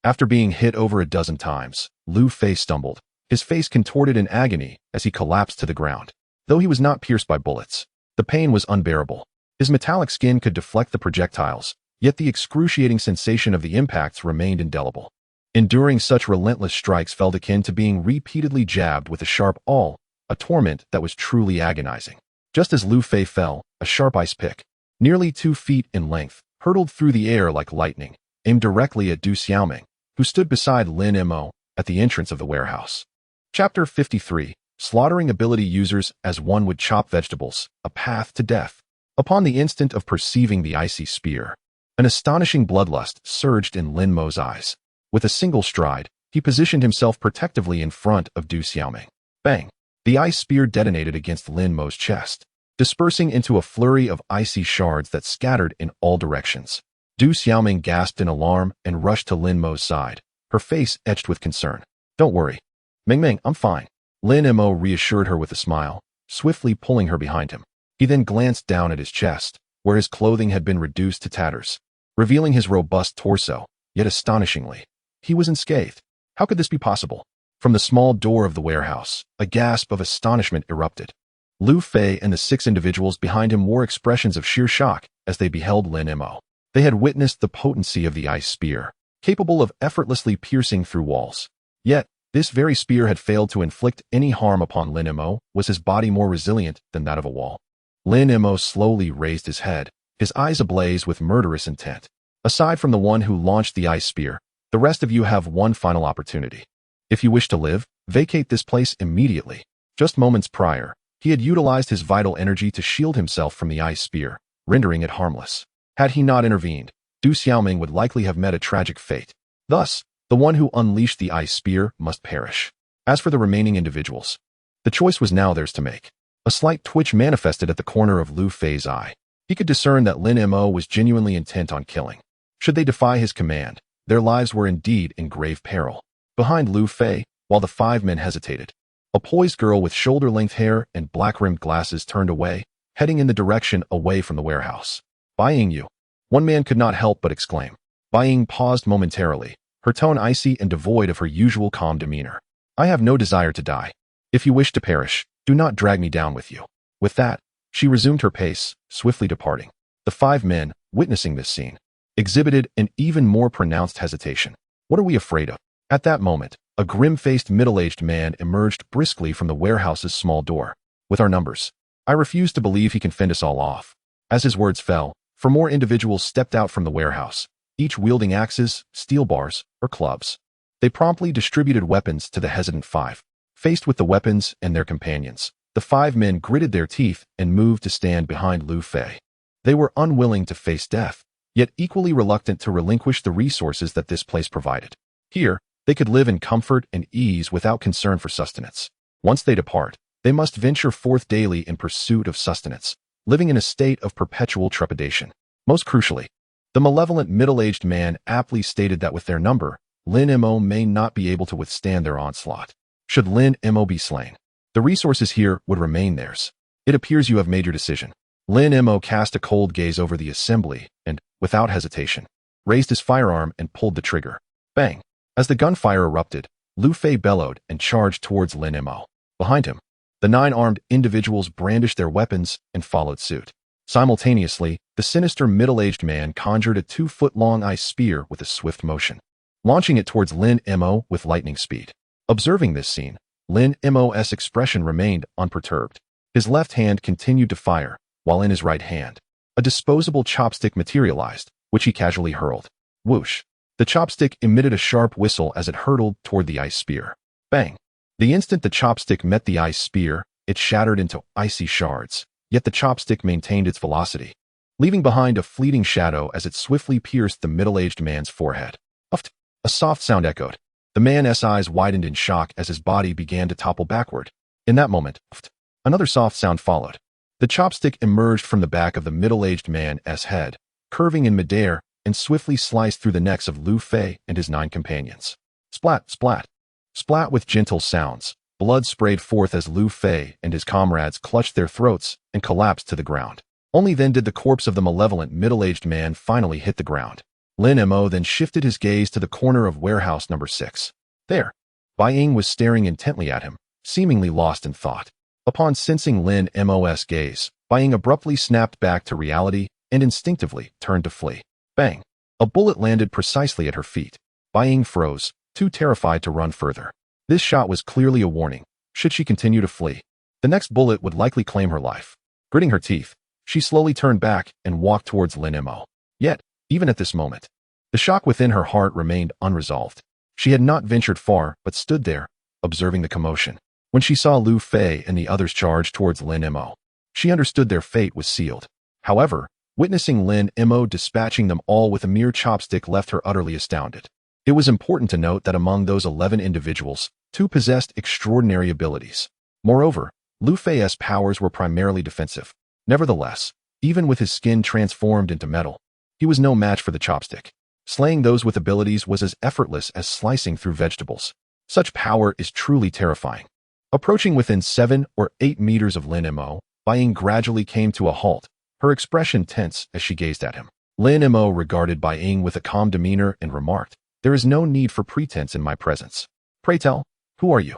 After being hit over a dozen times, Lu Fei stumbled, his face contorted in agony as he collapsed to the ground. Though he was not pierced by bullets, the pain was unbearable. His metallic skin could deflect the projectiles, yet the excruciating sensation of the impacts remained indelible. Enduring such relentless strikes felt akin to being repeatedly jabbed with a sharp awl, a torment that was truly agonizing. Just as Lu Fei fell, a sharp ice pick, nearly 2 feet in length, hurtled through the air like lightning, aimed directly at Du Xiaoming, who stood beside Lin Mo at the entrance of the warehouse. Chapter 53. slaughtering ability users as one would chop vegetables, a path to death. Upon the instant of perceiving the icy spear, an astonishing bloodlust surged in Lin Mo's eyes. With a single stride, he positioned himself protectively in front of Du Xiaoming. Bang! The ice spear detonated against Lin Mo's chest, dispersing into a flurry of icy shards that scattered in all directions. Du Xiaoming gasped in alarm and rushed to Lin Mo's side, her face etched with concern. Don't worry. Ming, I'm fine. Lin Mo reassured her with a smile, swiftly pulling her behind him. He then glanced down at his chest, where his clothing had been reduced to tatters, revealing his robust torso, yet astonishingly, he was unscathed. How could this be possible? From the small door of the warehouse, a gasp of astonishment erupted. Lu Fei and the 6 individuals behind him wore expressions of sheer shock as they beheld Lin Mo. They had witnessed the potency of the ice spear, capable of effortlessly piercing through walls. Yet, this very spear had failed to inflict any harm upon Lin Mo. Was his body more resilient than that of a wall? Lin Mo slowly raised his head, his eyes ablaze with murderous intent. Aside from the one who launched the ice spear, the rest of you have one final opportunity. If you wish to live, vacate this place immediately. Just moments prior, he had utilized his vital energy to shield himself from the ice spear, rendering it harmless. Had he not intervened, Du Xiaoming would likely have met a tragic fate. Thus, the one who unleashed the ice spear must perish. As for the remaining individuals, the choice was now theirs to make. A slight twitch manifested at the corner of Lu Fei's eye. He could discern that Lin Mo was genuinely intent on killing. Should they defy his command, their lives were indeed in grave peril. Behind Lu Fei, while the 5 men hesitated, a poised girl with shoulder-length hair and black-rimmed glasses turned away, heading in the direction away from the warehouse. Buying you. One man could not help but exclaim. Buying paused momentarily, her tone icy and devoid of her usual calm demeanor. I have no desire to die. If you wish to perish, do not drag me down with you. With that, she resumed her pace, swiftly departing. The 5 men, witnessing this scene, exhibited an even more pronounced hesitation. What are we afraid of? At that moment, a grim-faced middle-aged man emerged briskly from the warehouse's small door. With our numbers, I refuse to believe he can fend us all off. As his words fell, 4 more individuals stepped out from the warehouse, each wielding axes, steel bars, or clubs. They promptly distributed weapons to the hesitant 5. Faced with the weapons and their companions, the 5 men gritted their teeth and moved to stand behind Lu Fei. They were unwilling to face death, yet equally reluctant to relinquish the resources that this place provided. Here, they could live in comfort and ease without concern for sustenance. Once they depart, they must venture forth daily in pursuit of sustenance, living in a state of perpetual trepidation. Most crucially, the malevolent middle-aged man aptly stated that with their number, Lin Mo may not be able to withstand their onslaught. Should Lin Mo be slain, the resources here would remain theirs. It appears you have made your decision. Lin Mo cast a cold gaze over the assembly and, without hesitation, raised his firearm and pulled the trigger. Bang! As the gunfire erupted, Lu Fei bellowed and charged towards Lin Mo. Behind him, the 9 armed individuals brandished their weapons and followed suit. Simultaneously, the sinister middle-aged man conjured a 2-foot-long ice spear with a swift motion, launching it towards Lin Mo with lightning speed. Observing this scene, Lin Mo's expression remained unperturbed. His left hand continued to fire, while in his right hand, a disposable chopstick materialized, which he casually hurled. Whoosh! The chopstick emitted a sharp whistle as it hurtled toward the ice spear. Bang! The instant the chopstick met the ice spear, it shattered into icy shards, yet the chopstick maintained its velocity, leaving behind a fleeting shadow as it swiftly pierced the middle-aged man's forehead. Uft! A soft sound echoed. The man's eyes widened in shock as his body began to topple backward. In that moment, uft! Another soft sound followed. The chopstick emerged from the back of the middle-aged man's head, curving in midair, and swiftly sliced through the necks of Lu Fei and his 9 companions. Splat, splat. Splat with gentle sounds. Blood sprayed forth as Lu Fei and his comrades clutched their throats and collapsed to the ground. Only then did the corpse of the malevolent middle-aged man finally hit the ground. Lin Mo then shifted his gaze to the corner of warehouse number 6. There, Bai Ying was staring intently at him, seemingly lost in thought. Upon sensing Lin Mo's gaze, Bai Ying abruptly snapped back to reality and instinctively turned to flee. Bang! A bullet landed precisely at her feet. Bai Ying froze, too terrified to run further. This shot was clearly a warning. Should she continue to flee, the next bullet would likely claim her life. Gritting her teeth, she slowly turned back and walked towards Lin Mo. Yet, even at this moment, the shock within her heart remained unresolved. She had not ventured far, but stood there, observing the commotion. When she saw Lu Fei and the others charge towards Lin Mo, she understood their fate was sealed. However, witnessing Lin Mo dispatching them all with a mere chopstick left her utterly astounded. It was important to note that among those 11 individuals, 2 possessed extraordinary abilities. Moreover, Lu Fei's powers were primarily defensive. Nevertheless, even with his skin transformed into metal, he was no match for the chopstick. Slaying those with abilities was as effortless as slicing through vegetables. Such power is truly terrifying. Approaching within 7 or 8 meters of Lin Mo, Bai Ying gradually came to a halt, her expression tense as she gazed at him. Lin Mo regarded Bai Ying with a calm demeanor and remarked, "There is no need for pretense in my presence. Pray tell, who are you?"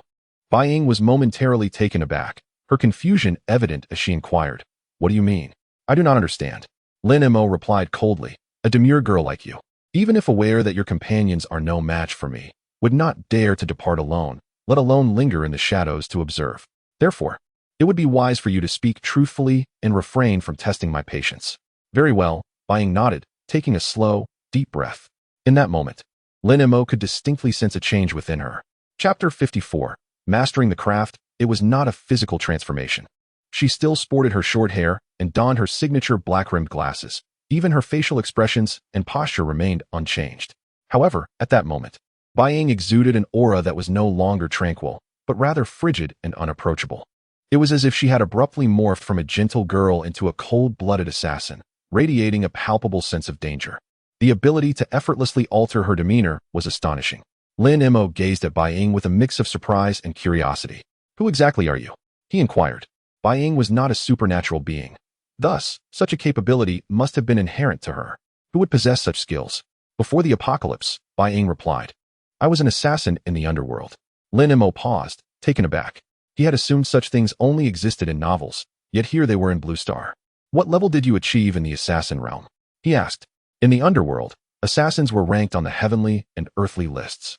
Bai Ying was momentarily taken aback, her confusion evident as she inquired, "What do you mean? I do not understand." Lin Mo replied coldly, "A demure girl like you, even if aware that your companions are no match for me, would not dare to depart alone, let alone linger in the shadows to observe. Therefore, it would be wise for you to speak truthfully and refrain from testing my patience." "Very well," Bai Ying nodded, taking a slow, deep breath. In that moment, Lin Mo could distinctly sense a change within her. Chapter 54. Mastering the craft. It was not a physical transformation. She still sported her short hair and donned her signature black-rimmed glasses. Even her facial expressions and posture remained unchanged. However, at that moment, Bai Ying exuded an aura that was no longer tranquil, but rather frigid and unapproachable. It was as if she had abruptly morphed from a gentle girl into a cold-blooded assassin, radiating a palpable sense of danger. The ability to effortlessly alter her demeanor was astonishing. Lin Mo gazed at Bai Ying with a mix of surprise and curiosity. "Who exactly are you?" he inquired. Bai Ying was not a supernatural being. Thus, such a capability must have been inherent to her. Who would possess such skills? "Before the apocalypse," Bai Ying replied. "I was an assassin in the underworld." Lin Mo paused, taken aback. He had assumed such things only existed in novels, yet here they were in Blue Star. "What level did you achieve in the assassin realm?" he asked. In the underworld, assassins were ranked on the heavenly and earthly lists.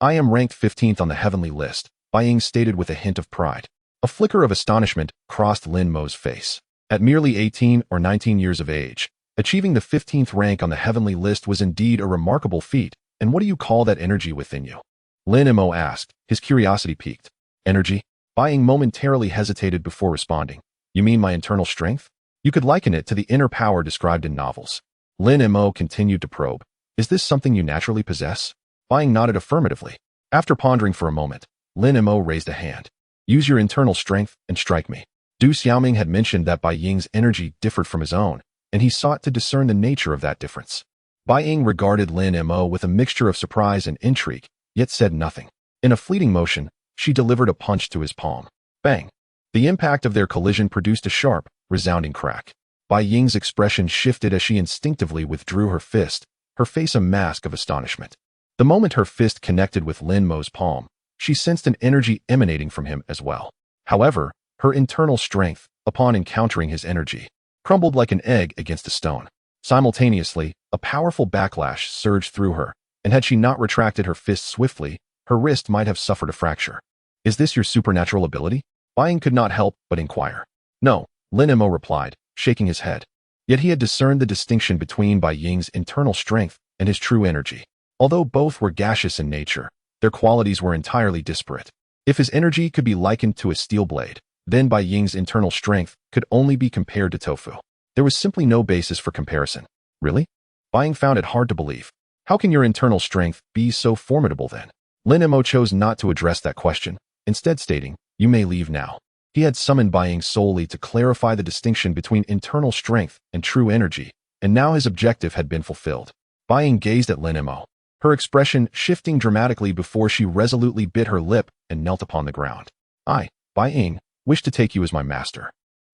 "I am ranked 15th on the heavenly list," Bai Ying stated with a hint of pride. A flicker of astonishment crossed Lin Mo's face. At merely 18 or 19 years of age, achieving the 15th rank on the heavenly list was indeed a remarkable feat. "And what do you call that energy within you?" Lin Mo asked, his curiosity piqued. "Energy?" Bai Ying momentarily hesitated before responding. "You mean my internal strength? You could liken it to the inner power described in novels." Lin Mo continued to probe. "Is this something you naturally possess?" Bai Ying nodded affirmatively. After pondering for a moment, Lin Mo raised a hand. "Use your internal strength and strike me." Du Xiaoming had mentioned that Bai Ying's energy differed from his own, and he sought to discern the nature of that difference. Bai Ying regarded Lin Mo with a mixture of surprise and intrigue, yet said nothing. In a fleeting motion, she delivered a punch to his palm. Bang! The impact of their collision produced a sharp, resounding crack. Bai Ying's expression shifted as she instinctively withdrew her fist, her face a mask of astonishment. The moment her fist connected with Lin Mo's palm, she sensed an energy emanating from him as well. However, her internal strength, upon encountering his energy, crumbled like an egg against a stone. Simultaneously, a powerful backlash surged through her, and had she not retracted her fist swiftly, her wrist might have suffered a fracture. "Is this your supernatural ability?" Bai Ying could not help but inquire. "No," Lin Mo replied, shaking his head. Yet he had discerned the distinction between Bai Ying's internal strength and his true energy. Although both were gaseous in nature, their qualities were entirely disparate. If his energy could be likened to a steel blade, then Bai Ying's internal strength could only be compared to tofu. There was simply no basis for comparison. "Really?" Bai Ying found it hard to believe. "How can your internal strength be so formidable then?" Lin Mo chose not to address that question, instead stating, "You may leave now." He had summoned Bai Ying solely to clarify the distinction between internal strength and true energy, and now his objective had been fulfilled. Bai Ying gazed at Lin Mo, her expression shifting dramatically before she resolutely bit her lip and knelt upon the ground. "I, Bai Ying, wish to take you as my master.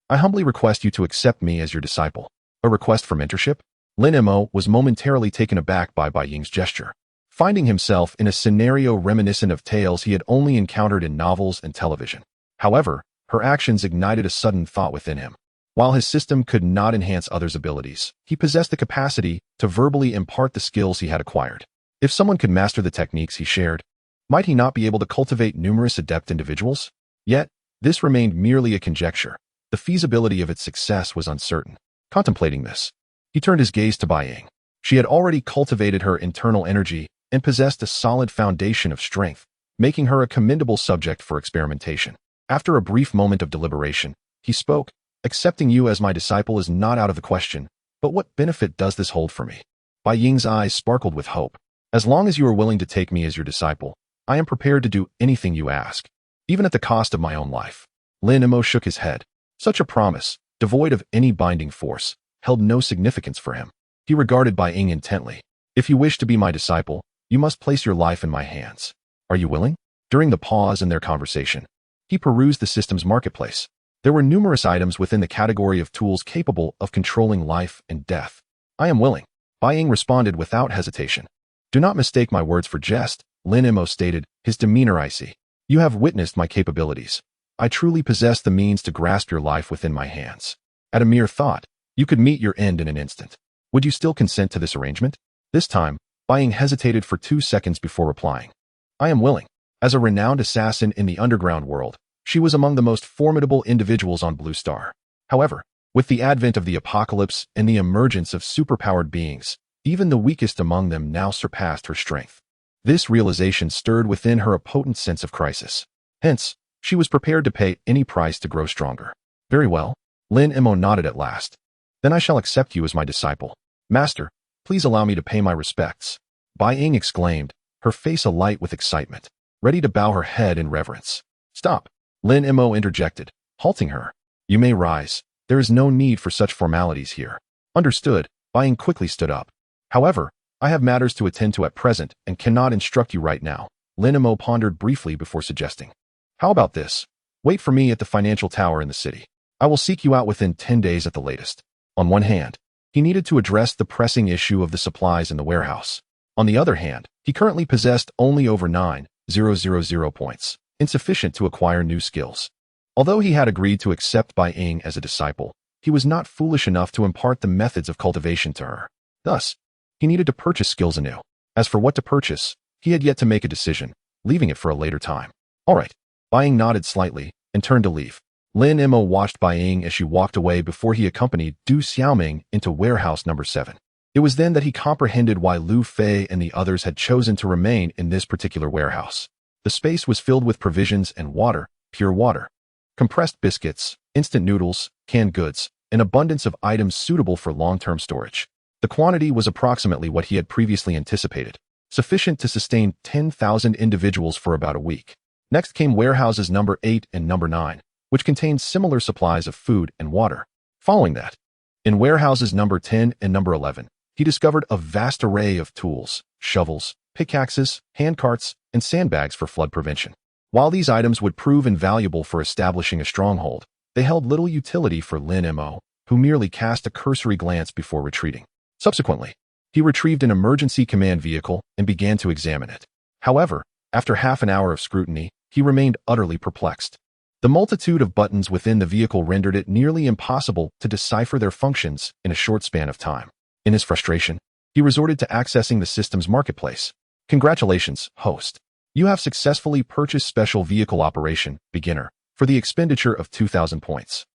I humbly request you to accept me as your disciple." A request for mentorship? Lin Mo was momentarily taken aback by Bai Ying's gesture. Finding himself in a scenario reminiscent of tales he had only encountered in novels and television. However, her actions ignited a sudden thought within him. While his system could not enhance others' abilities, he possessed the capacity to verbally impart the skills he had acquired. If someone could master the techniques he shared, might he not be able to cultivate numerous adept individuals? Yet, this remained merely a conjecture. The feasibility of its success was uncertain. Contemplating this, he turned his gaze to Bai Ying. She had already cultivated her internal energy and possessed a solid foundation of strength, making her a commendable subject for experimentation. After a brief moment of deliberation, he spoke, "Accepting you as my disciple is not out of the question, but what benefit does this hold for me?" Bai Ying's eyes sparkled with hope. "As long as you are willing to take me as your disciple, I am prepared to do anything you ask, even at the cost of my own life." Lin Mo shook his head. Such a promise, devoid of any binding force, held no significance for him. He regarded Bai Ying intently. "If you wish to be my disciple, you must place your life in my hands. Are you willing?" During the pause in their conversation, he perused the system's marketplace. There were numerous items within the category of tools capable of controlling life and death. "I am willing," Bai Ying responded without hesitation. "Do not mistake my words for jest," Lin Mo stated, his demeanor icy. "You have witnessed my capabilities. I truly possess the means to grasp your life within my hands. At a mere thought, you could meet your end in an instant. Would you still consent to this arrangement?" This time, Bai Ying hesitated for 2 seconds before replying. "I am willing." As a renowned assassin in the underground world, she was among the most formidable individuals on Blue Star. However, with the advent of the apocalypse and the emergence of superpowered beings, even the weakest among them now surpassed her strength. This realization stirred within her a potent sense of crisis. Hence, she was prepared to pay any price to grow stronger. "Very well," Lin Mo nodded at last. "Then I shall accept you as my disciple. Master, please allow me to pay my respects." Bai Ying exclaimed, her face alight with excitement, ready to bow her head in reverence. "Stop," Lin Mo interjected, halting her. "You may rise. There is no need for such formalities here." "Understood," Bai Ying quickly stood up. "However, I have matters to attend to at present and cannot instruct you right now," Lin Mo pondered briefly before suggesting. "How about this? Wait for me at the financial tower in the city. I will seek you out within 10 days at the latest." On one hand, he needed to address the pressing issue of the supplies in the warehouse. On the other hand, he currently possessed only over 9,000 points, insufficient to acquire new skills. Although he had agreed to accept Bai Ying as a disciple, he was not foolish enough to impart the methods of cultivation to her. Thus, he needed to purchase skills anew. As for what to purchase, he had yet to make a decision, leaving it for a later time. "All right." Bai Ying nodded slightly and turned to leave. Lin Mo watched Bai Ying as she walked away before he accompanied Du Xiaoming into warehouse number 7. It was then that he comprehended why Lu Fei and the others had chosen to remain in this particular warehouse. The space was filled with provisions and water, pure water, compressed biscuits, instant noodles, canned goods, an abundance of items suitable for long-term storage. The quantity was approximately what he had previously anticipated, sufficient to sustain 10,000 individuals for about a week. Next came warehouses number 8 and number 9, which contained similar supplies of food and water. Following that, in warehouses number 10 and number 11, he discovered a vast array of tools, shovels, pickaxes, handcarts, and sandbags for flood prevention. While these items would prove invaluable for establishing a stronghold, they held little utility for Lin Mo, who merely cast a cursory glance before retreating. Subsequently, he retrieved an emergency command vehicle and began to examine it. However, after half an hour of scrutiny, he remained utterly perplexed. The multitude of buttons within the vehicle rendered it nearly impossible to decipher their functions in a short span of time. In his frustration, he resorted to accessing the system's marketplace. "Congratulations, host. You have successfully purchased Special Vehicle Operation, Beginner, for the expenditure of 2,000 points.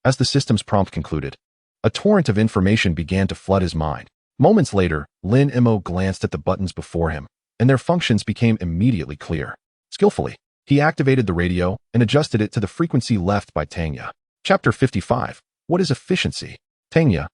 As the system's prompt concluded, a torrent of information began to flood his mind. Moments later, Lin Mo glanced at the buttons before him, and their functions became immediately clear. Skillfully, he activated the radio and adjusted it to the frequency left by Tanya. Chapter 55. What is efficiency? Tanya,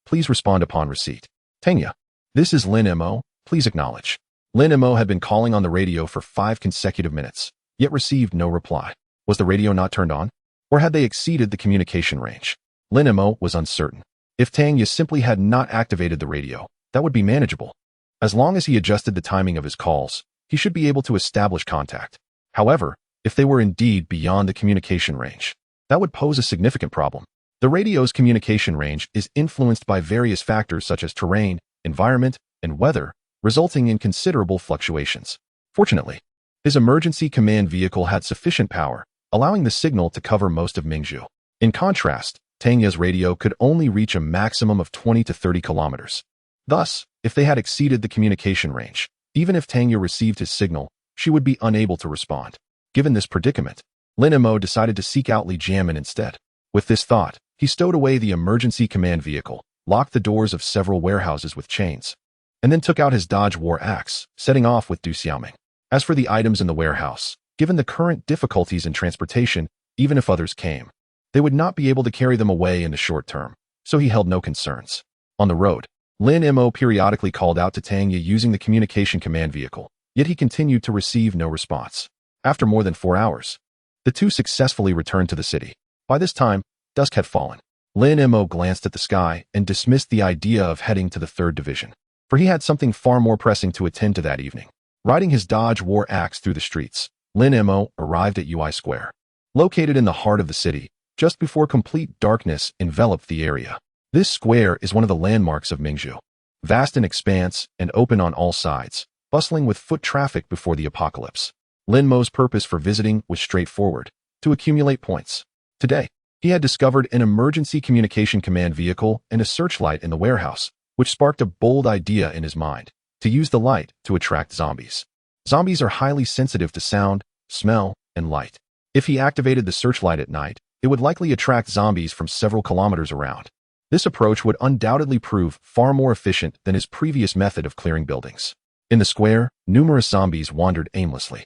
please respond upon receipt. Tanya, this is Lin Mo, please acknowledge. Lin Mo had been calling on the radio for 5 consecutive minutes, yet received no reply. Was the radio not turned on? Or had they exceeded the communication range? Lin Mo was uncertain. If Tanya simply had not activated the radio, that would be manageable. As long as he adjusted the timing of his calls, he should be able to establish contact. However, if they were indeed beyond the communication range, that would pose a significant problem. The radio's communication range is influenced by various factors such as terrain, environment, and weather, resulting in considerable fluctuations. Fortunately, his emergency command vehicle had sufficient power, allowing the signal to cover most of Mingzhu. In contrast, Tanya's radio could only reach a maximum of 20 to 30 kilometers. Thus, if they had exceeded the communication range, even if Tanya received his signal, she would be unable to respond. Given this predicament, Lin Mo decided to seek out Li Jiamin instead. With this thought, he stowed away the emergency command vehicle, locked the doors of several warehouses with chains, and then took out his Dodge war axe, setting off with Du Xiaoming. As for the items in the warehouse, Given the current difficulties in transportation, even if others came, they would not be able to carry them away in the short term, so he held no concerns. On the road, Lin Mo periodically called out to Tang Yi using the communication command vehicle, yet he continued to receive no response. After more than 4 hours, the two successfully returned to the city. By this time, dusk had fallen. Lin Mo glanced at the sky and dismissed the idea of heading to the 3rd Division, for he had something far more pressing to attend to that evening. Riding his Dodge War Axe through the streets, Lin Mo arrived at UI Square. Located in the heart of the city, just before complete darkness enveloped the area. This square is one of the landmarks of Mingzhou. Vast in expanse and open on all sides, bustling with foot traffic before the apocalypse. Lin Mo's purpose for visiting was straightforward: to accumulate points. Today, he had discovered an emergency communication command vehicle and a searchlight in the warehouse, which sparked a bold idea in his mind: to use the light to attract zombies. Zombies are highly sensitive to sound, smell, and light. If he activated the searchlight at night, it would likely attract zombies from several kilometers around. This approach would undoubtedly prove far more efficient than his previous method of clearing buildings. In the square, numerous zombies wandered aimlessly.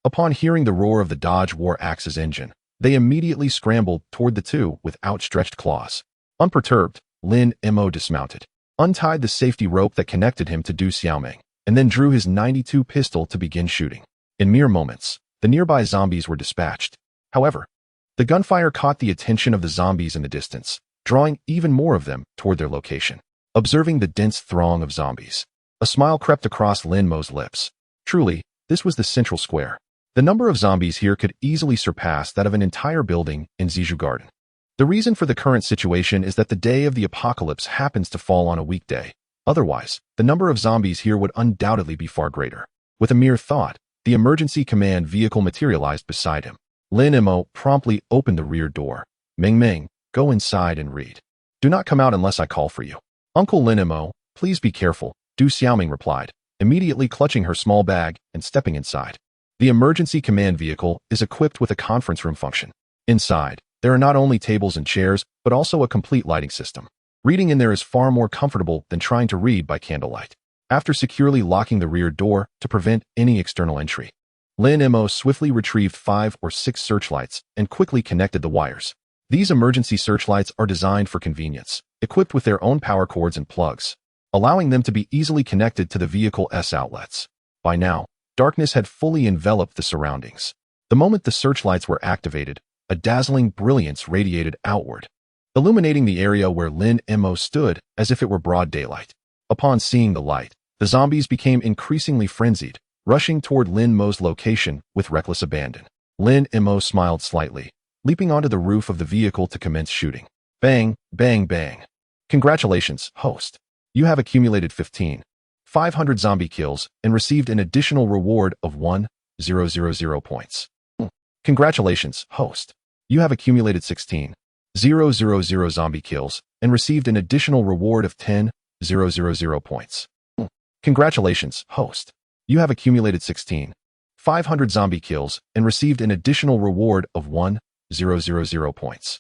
Upon hearing the roar of the Dodge War Axe's engine, they immediately scrambled toward the two with outstretched claws. Unperturbed, Lin Mo dismounted, untied the safety rope that connected him to Du Xiaoming, and then drew his .92 pistol to begin shooting. In mere moments, the nearby zombies were dispatched. However, the gunfire caught the attention of the zombies in the distance, drawing even more of them toward their location. Observing the dense throng of zombies, a smile crept across Lin Mo's lips. Truly, this was the central square. The number of zombies here could easily surpass that of an entire building in Zizhu Garden. The reason for the current situation is that the day of the apocalypse happens to fall on a weekday. Otherwise, the number of zombies here would undoubtedly be far greater. With a mere thought, the emergency command vehicle materialized beside him. Lin Mo promptly opened the rear door. Ming Ming, go inside and read. Do not come out unless I call for you. Uncle Lin Mo, please be careful, Du Xiaoming replied, immediately clutching her small bag and stepping inside. The emergency command vehicle is equipped with a conference room function. Inside, there are not only tables and chairs, but also a complete lighting system. Reading in there is far more comfortable than trying to read by candlelight. After securely locking the rear door to prevent any external entry, Lin Mo swiftly retrieved 5 or 6 searchlights and quickly connected the wires. These emergency searchlights are designed for convenience, equipped with their own power cords and plugs, allowing them to be easily connected to the vehicle's outlets. By now, darkness had fully enveloped the surroundings. The moment the searchlights were activated, a dazzling brilliance radiated outward, illuminating the area where Lin Mo stood as if it were broad daylight. Upon seeing the light, the zombies became increasingly frenzied, rushing toward Lin Mo's location with reckless abandon. Lin Mo smiled slightly, leaping onto the roof of the vehicle to commence shooting. Bang, bang, bang. Congratulations, host. You have accumulated 15,500 zombie kills and received an additional reward of 1,000 points. Congratulations, host. You have accumulated 16,000 zombie kills and received an additional reward of 10,000 points. Congratulations, host. You have accumulated 16,500 zombie kills and received an additional reward of 1,000 points.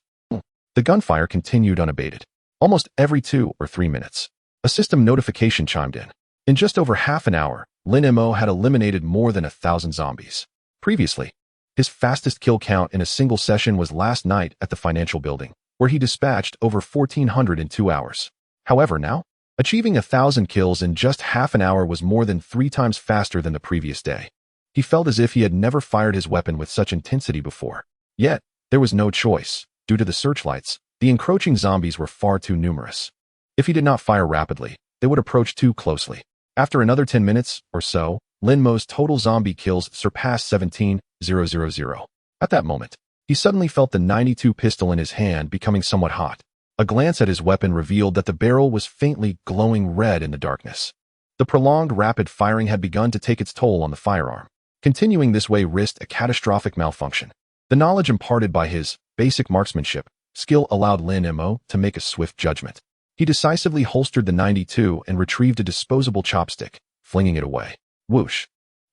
The gunfire continued unabated. Almost every 2 or 3 minutes, a system notification chimed in. In just over half an hour, Lin Mo had eliminated more than 1,000 zombies. Previously, his fastest kill count in a single session was last night at the financial building, where he dispatched over 1,400 in 2 hours. However, now, achieving 1,000 kills in just half an hour was more than 3 times faster than the previous day. He felt as if he had never fired his weapon with such intensity before. Yet, there was no choice. Due to the searchlights, the encroaching zombies were far too numerous. If he did not fire rapidly, they would approach too closely. After another 10 minutes or so, Lin Mo's total zombie kills surpassed 17,000. At that moment, he suddenly felt the .92 pistol in his hand becoming somewhat hot. A glance at his weapon revealed that the barrel was faintly glowing red in the darkness. The prolonged rapid firing had begun to take its toll on the firearm. Continuing this way risked a catastrophic malfunction. The knowledge imparted by his basic marksmanship skill allowed Lin Mo to make a swift judgment. He decisively holstered the .92 and retrieved a disposable chopstick, flinging it away. Whoosh!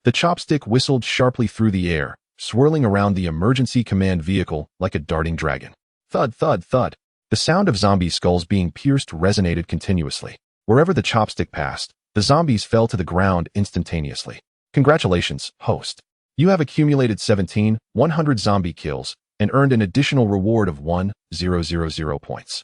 The chopstick whistled sharply through the air, swirling around the emergency command vehicle like a darting dragon. Thud, thud, thud. The sound of zombie skulls being pierced resonated continuously. Wherever the chopstick passed, the zombies fell to the ground instantaneously. Congratulations, host. You have accumulated 100 zombie kills and earned an additional reward of 1,000 points.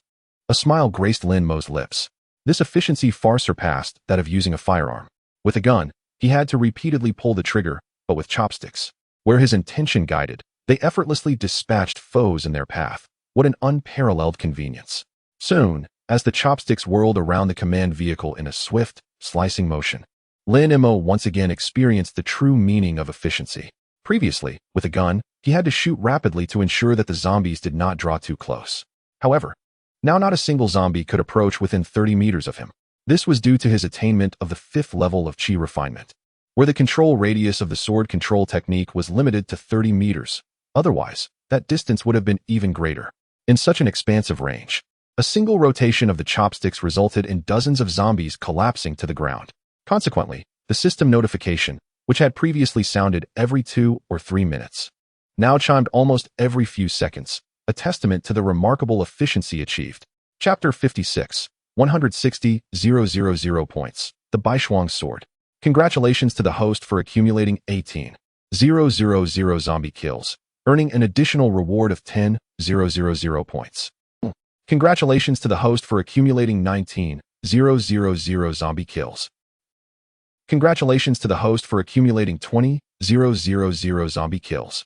A smile graced Lin Mo's lips. This efficiency far surpassed that of using a firearm. With a gun, he had to repeatedly pull the trigger, but with chopsticks, where his intention guided, they effortlessly dispatched foes in their path. What an unparalleled convenience. Soon, as the chopsticks whirled around the command vehicle in a swift, slicing motion, Lin Mo once again experienced the true meaning of efficiency. Previously, with a gun, he had to shoot rapidly to ensure that the zombies did not draw too close. However, now not a single zombie could approach within 30 meters of him. This was due to his attainment of the 5th level of chi refinement, where the control radius of the sword control technique was limited to 30 meters. Otherwise, that distance would have been even greater. In such an expansive range, a single rotation of the chopsticks resulted in dozens of zombies collapsing to the ground. Consequently, the system notification, which had previously sounded every 2 or 3 minutes, now chimed almost every few seconds, a testament to the remarkable efficiency achieved. Chapter 56, 160,000 points. The Baishuang Sword. Congratulations to the host for accumulating 18,000 zombie kills, earning an additional reward of 10,000 points. Congratulations to the host for accumulating 19,000 zombie kills. Congratulations to the host for accumulating 20,000 zombie kills.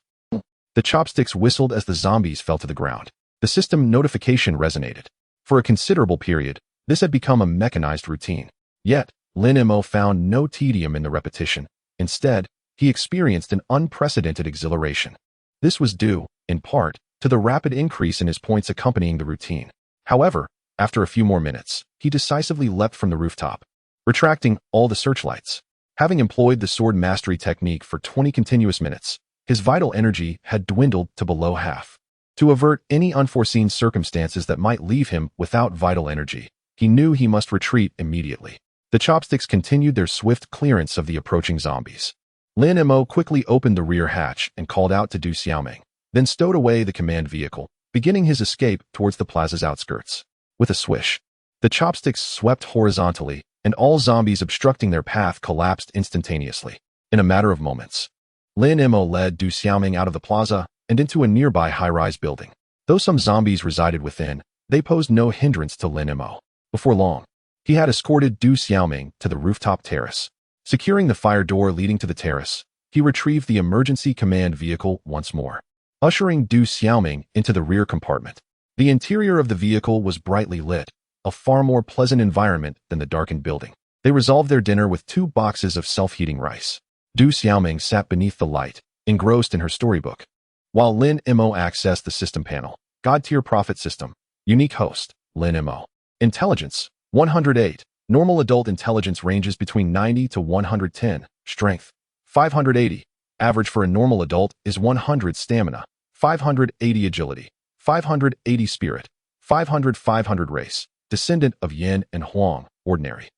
The chopsticks whistled as the zombies fell to the ground. The system notification resonated. For a considerable period, this had become a mechanized routine. Yet, Lin Mo found no tedium in the repetition. Instead, he experienced an unprecedented exhilaration. This was due, in part, to the rapid increase in his points accompanying the routine. However, after a few more minutes, he decisively leapt from the rooftop, retracting all the searchlights. Having employed the sword mastery technique for 20 continuous minutes, his vital energy had dwindled to below half. To avert any unforeseen circumstances that might leave him without vital energy, he knew he must retreat immediately. The chopsticks continued their swift clearance of the approaching zombies. Lin Mo quickly opened the rear hatch and called out to Du Xiaoming, then stowed away the command vehicle, beginning his escape towards the plaza's outskirts. With a swish, the chopsticks swept horizontally, and all zombies obstructing their path collapsed instantaneously. In a matter of moments, Lin Mo led Du Xiaoming out of the plaza and into a nearby high-rise building. Though some zombies resided within, they posed no hindrance to Lin Mo. Before long, he had escorted Du Xiaoming to the rooftop terrace. Securing the fire door leading to the terrace, he retrieved the emergency command vehicle once more, ushering Du Xiaoming into the rear compartment. The interior of the vehicle was brightly lit, a far more pleasant environment than the darkened building. They resolved their dinner with 2 boxes of self-heating rice. Du Xiaoming sat beneath the light, engrossed in her storybook, while Lin Mo accessed the system panel. God-tier profit system. Unique host, Lin Mo. Intelligence, 108. Normal adult intelligence ranges between 90 to 110. Strength, 580. Average for a normal adult is 100 stamina, 580 agility, 580 spirit, 500 race. Descendant of Yin and Huang, ordinary.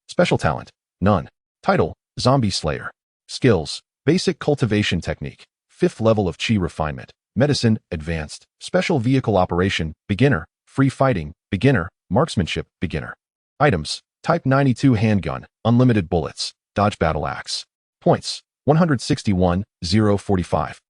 Special talent, none. Title, Zombie Slayer. Skills, basic cultivation technique, 5th level of chi refinement, medicine, advanced, special vehicle operation, beginner, free fighting, beginner, marksmanship, beginner. Items, Type 92 handgun, unlimited bullets, dodge battle axe. Points, 161,045.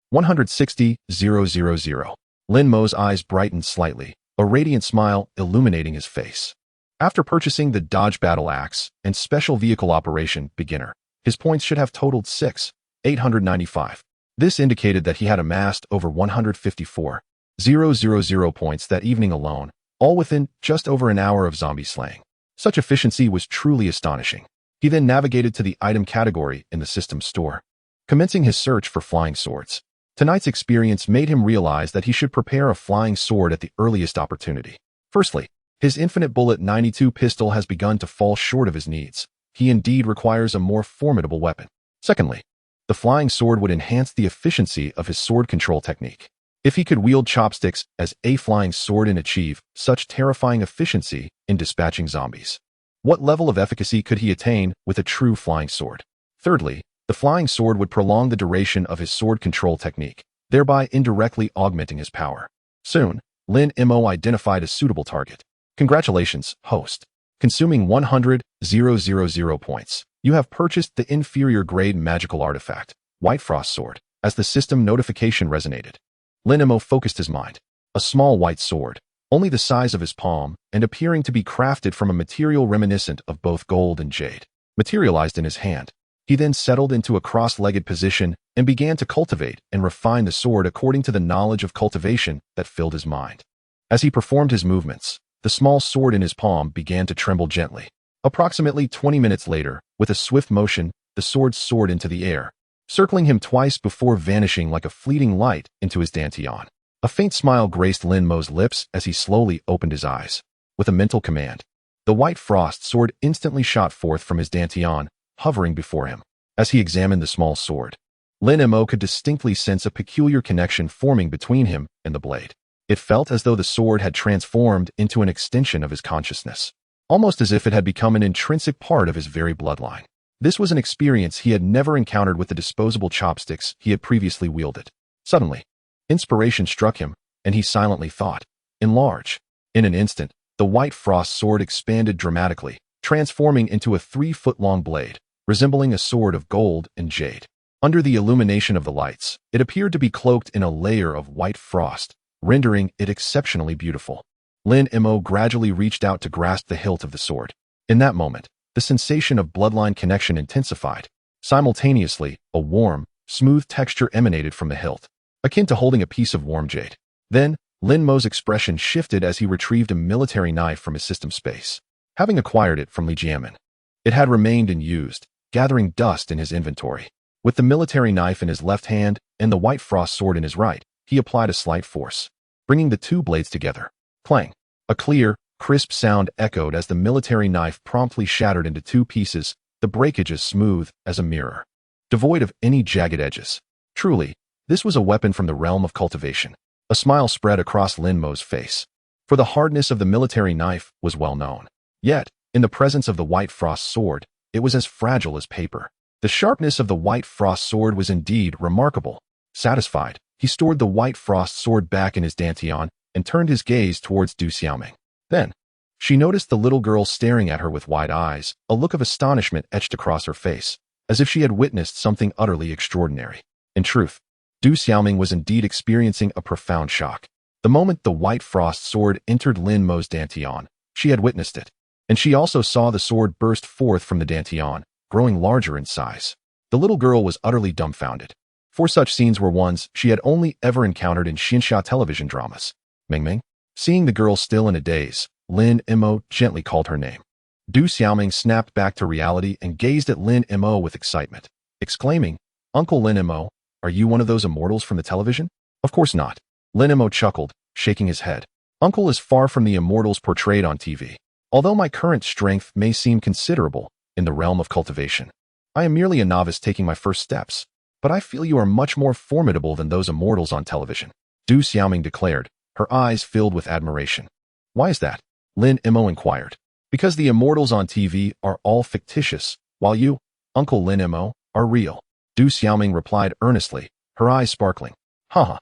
160,000. Lin Mo's eyes brightened slightly, a radiant smile illuminating his face. After purchasing the dodge battle axe and special vehicle operation, beginner, his points should have totaled 6,895. This indicated that he had amassed over 154,000 points that evening alone, all within just over an hour of zombie slaying. Such efficiency was truly astonishing. He then navigated to the item category in the system's store, commencing his search for flying swords. Tonight's experience made him realize that he should prepare a flying sword at the earliest opportunity. Firstly, his infinite bullet 92 pistol has begun to fall short of his needs. He indeed requires a more formidable weapon. Secondly, the flying sword would enhance the efficiency of his sword control technique. If he could wield chopsticks as a flying sword and achieve such terrifying efficiency in dispatching zombies, what level of efficacy could he attain with a true flying sword? Thirdly, the flying sword would prolong the duration of his sword control technique, thereby indirectly augmenting his power. Soon, Lin Mo identified a suitable target. Congratulations, host. Consuming 100,000 points, you have purchased the inferior grade magical artifact, White Frost Sword, as the system notification resonated. Lin Mo focused his mind. A small white sword, only the size of his palm and appearing to be crafted from a material reminiscent of both gold and jade, materialized in his hand. He then settled into a cross-legged position and began to cultivate and refine the sword according to the knowledge of cultivation that filled his mind. As he performed his movements, the small sword in his palm began to tremble gently. Approximately 20 minutes later, with a swift motion, the sword soared into the air, circling him twice before vanishing like a fleeting light into his dantian. A faint smile graced Lin Mo's lips as he slowly opened his eyes. With a mental command, the White Frost Sword instantly shot forth from his dantian, hovering before him. As he examined the small sword, Lin Mo could distinctly sense a peculiar connection forming between him and the blade. It felt as though the sword had transformed into an extension of his consciousness, almost as if it had become an intrinsic part of his very bloodline. This was an experience he had never encountered with the disposable chopsticks he had previously wielded. Suddenly, inspiration struck him, and he silently thought, "Enlarge." In an instant, the White Frost Sword expanded dramatically, transforming into a 3-foot-long blade, resembling a sword of gold and jade. Under the illumination of the lights, it appeared to be cloaked in a layer of white frost, rendering it exceptionally beautiful. Lin Mo gradually reached out to grasp the hilt of the sword. In that moment, the sensation of bloodline connection intensified. Simultaneously, a warm, smooth texture emanated from the hilt, akin to holding a piece of warm jade. Then, Lin Mo's expression shifted as he retrieved a military knife from his system space. Having acquired it from Li Jiamin, it had remained unused, gathering dust in his inventory. With the military knife in his left hand and the White Frost Sword in his right, he applied a slight force, bringing the two blades together. Clang! A clear, crisp sound echoed as the military knife promptly shattered into two pieces, the breakage as smooth as a mirror, devoid of any jagged edges. Truly, this was a weapon from the realm of cultivation. A smile spread across Lin Mo's face, for the hardness of the military knife was well known. Yet, in the presence of the White Frost Sword, it was as fragile as paper. The sharpness of the White Frost Sword was indeed remarkable. Satisfied, he stored the White Frost Sword back in his dantian and turned his gaze towards Du Xiaoming. Then, she noticed the little girl staring at her with wide eyes, a look of astonishment etched across her face, as if she had witnessed something utterly extraordinary. In truth, Du Xiaoming was indeed experiencing a profound shock. The moment the White Frost Sword entered Lin Mo's dantian, she had witnessed it, and she also saw the sword burst forth from the dantian, growing larger in size. The little girl was utterly dumbfounded, for such scenes were ones she had only ever encountered in Xinsha television dramas. Ming. Seeing the girl still in a daze, Lin Mo gently called her name. Du Xiaoming snapped back to reality and gazed at Lin Mo with excitement, exclaiming, "Uncle Lin Mo, are you one of those immortals from the television?" "Of course not." Lin Mo chuckled, shaking his head. "Uncle is far from the immortals portrayed on TV. Although my current strength may seem considerable in the realm of cultivation, I am merely a novice taking my first steps. But I feel you are much more formidable than those immortals on television," Du Xiaoming declared, her eyes filled with admiration. "Why is that?" Lin Mo inquired. "Because the immortals on TV are all fictitious, while you, Uncle Lin Mo, are real," Du Xiaoming replied earnestly, her eyes sparkling. Haha.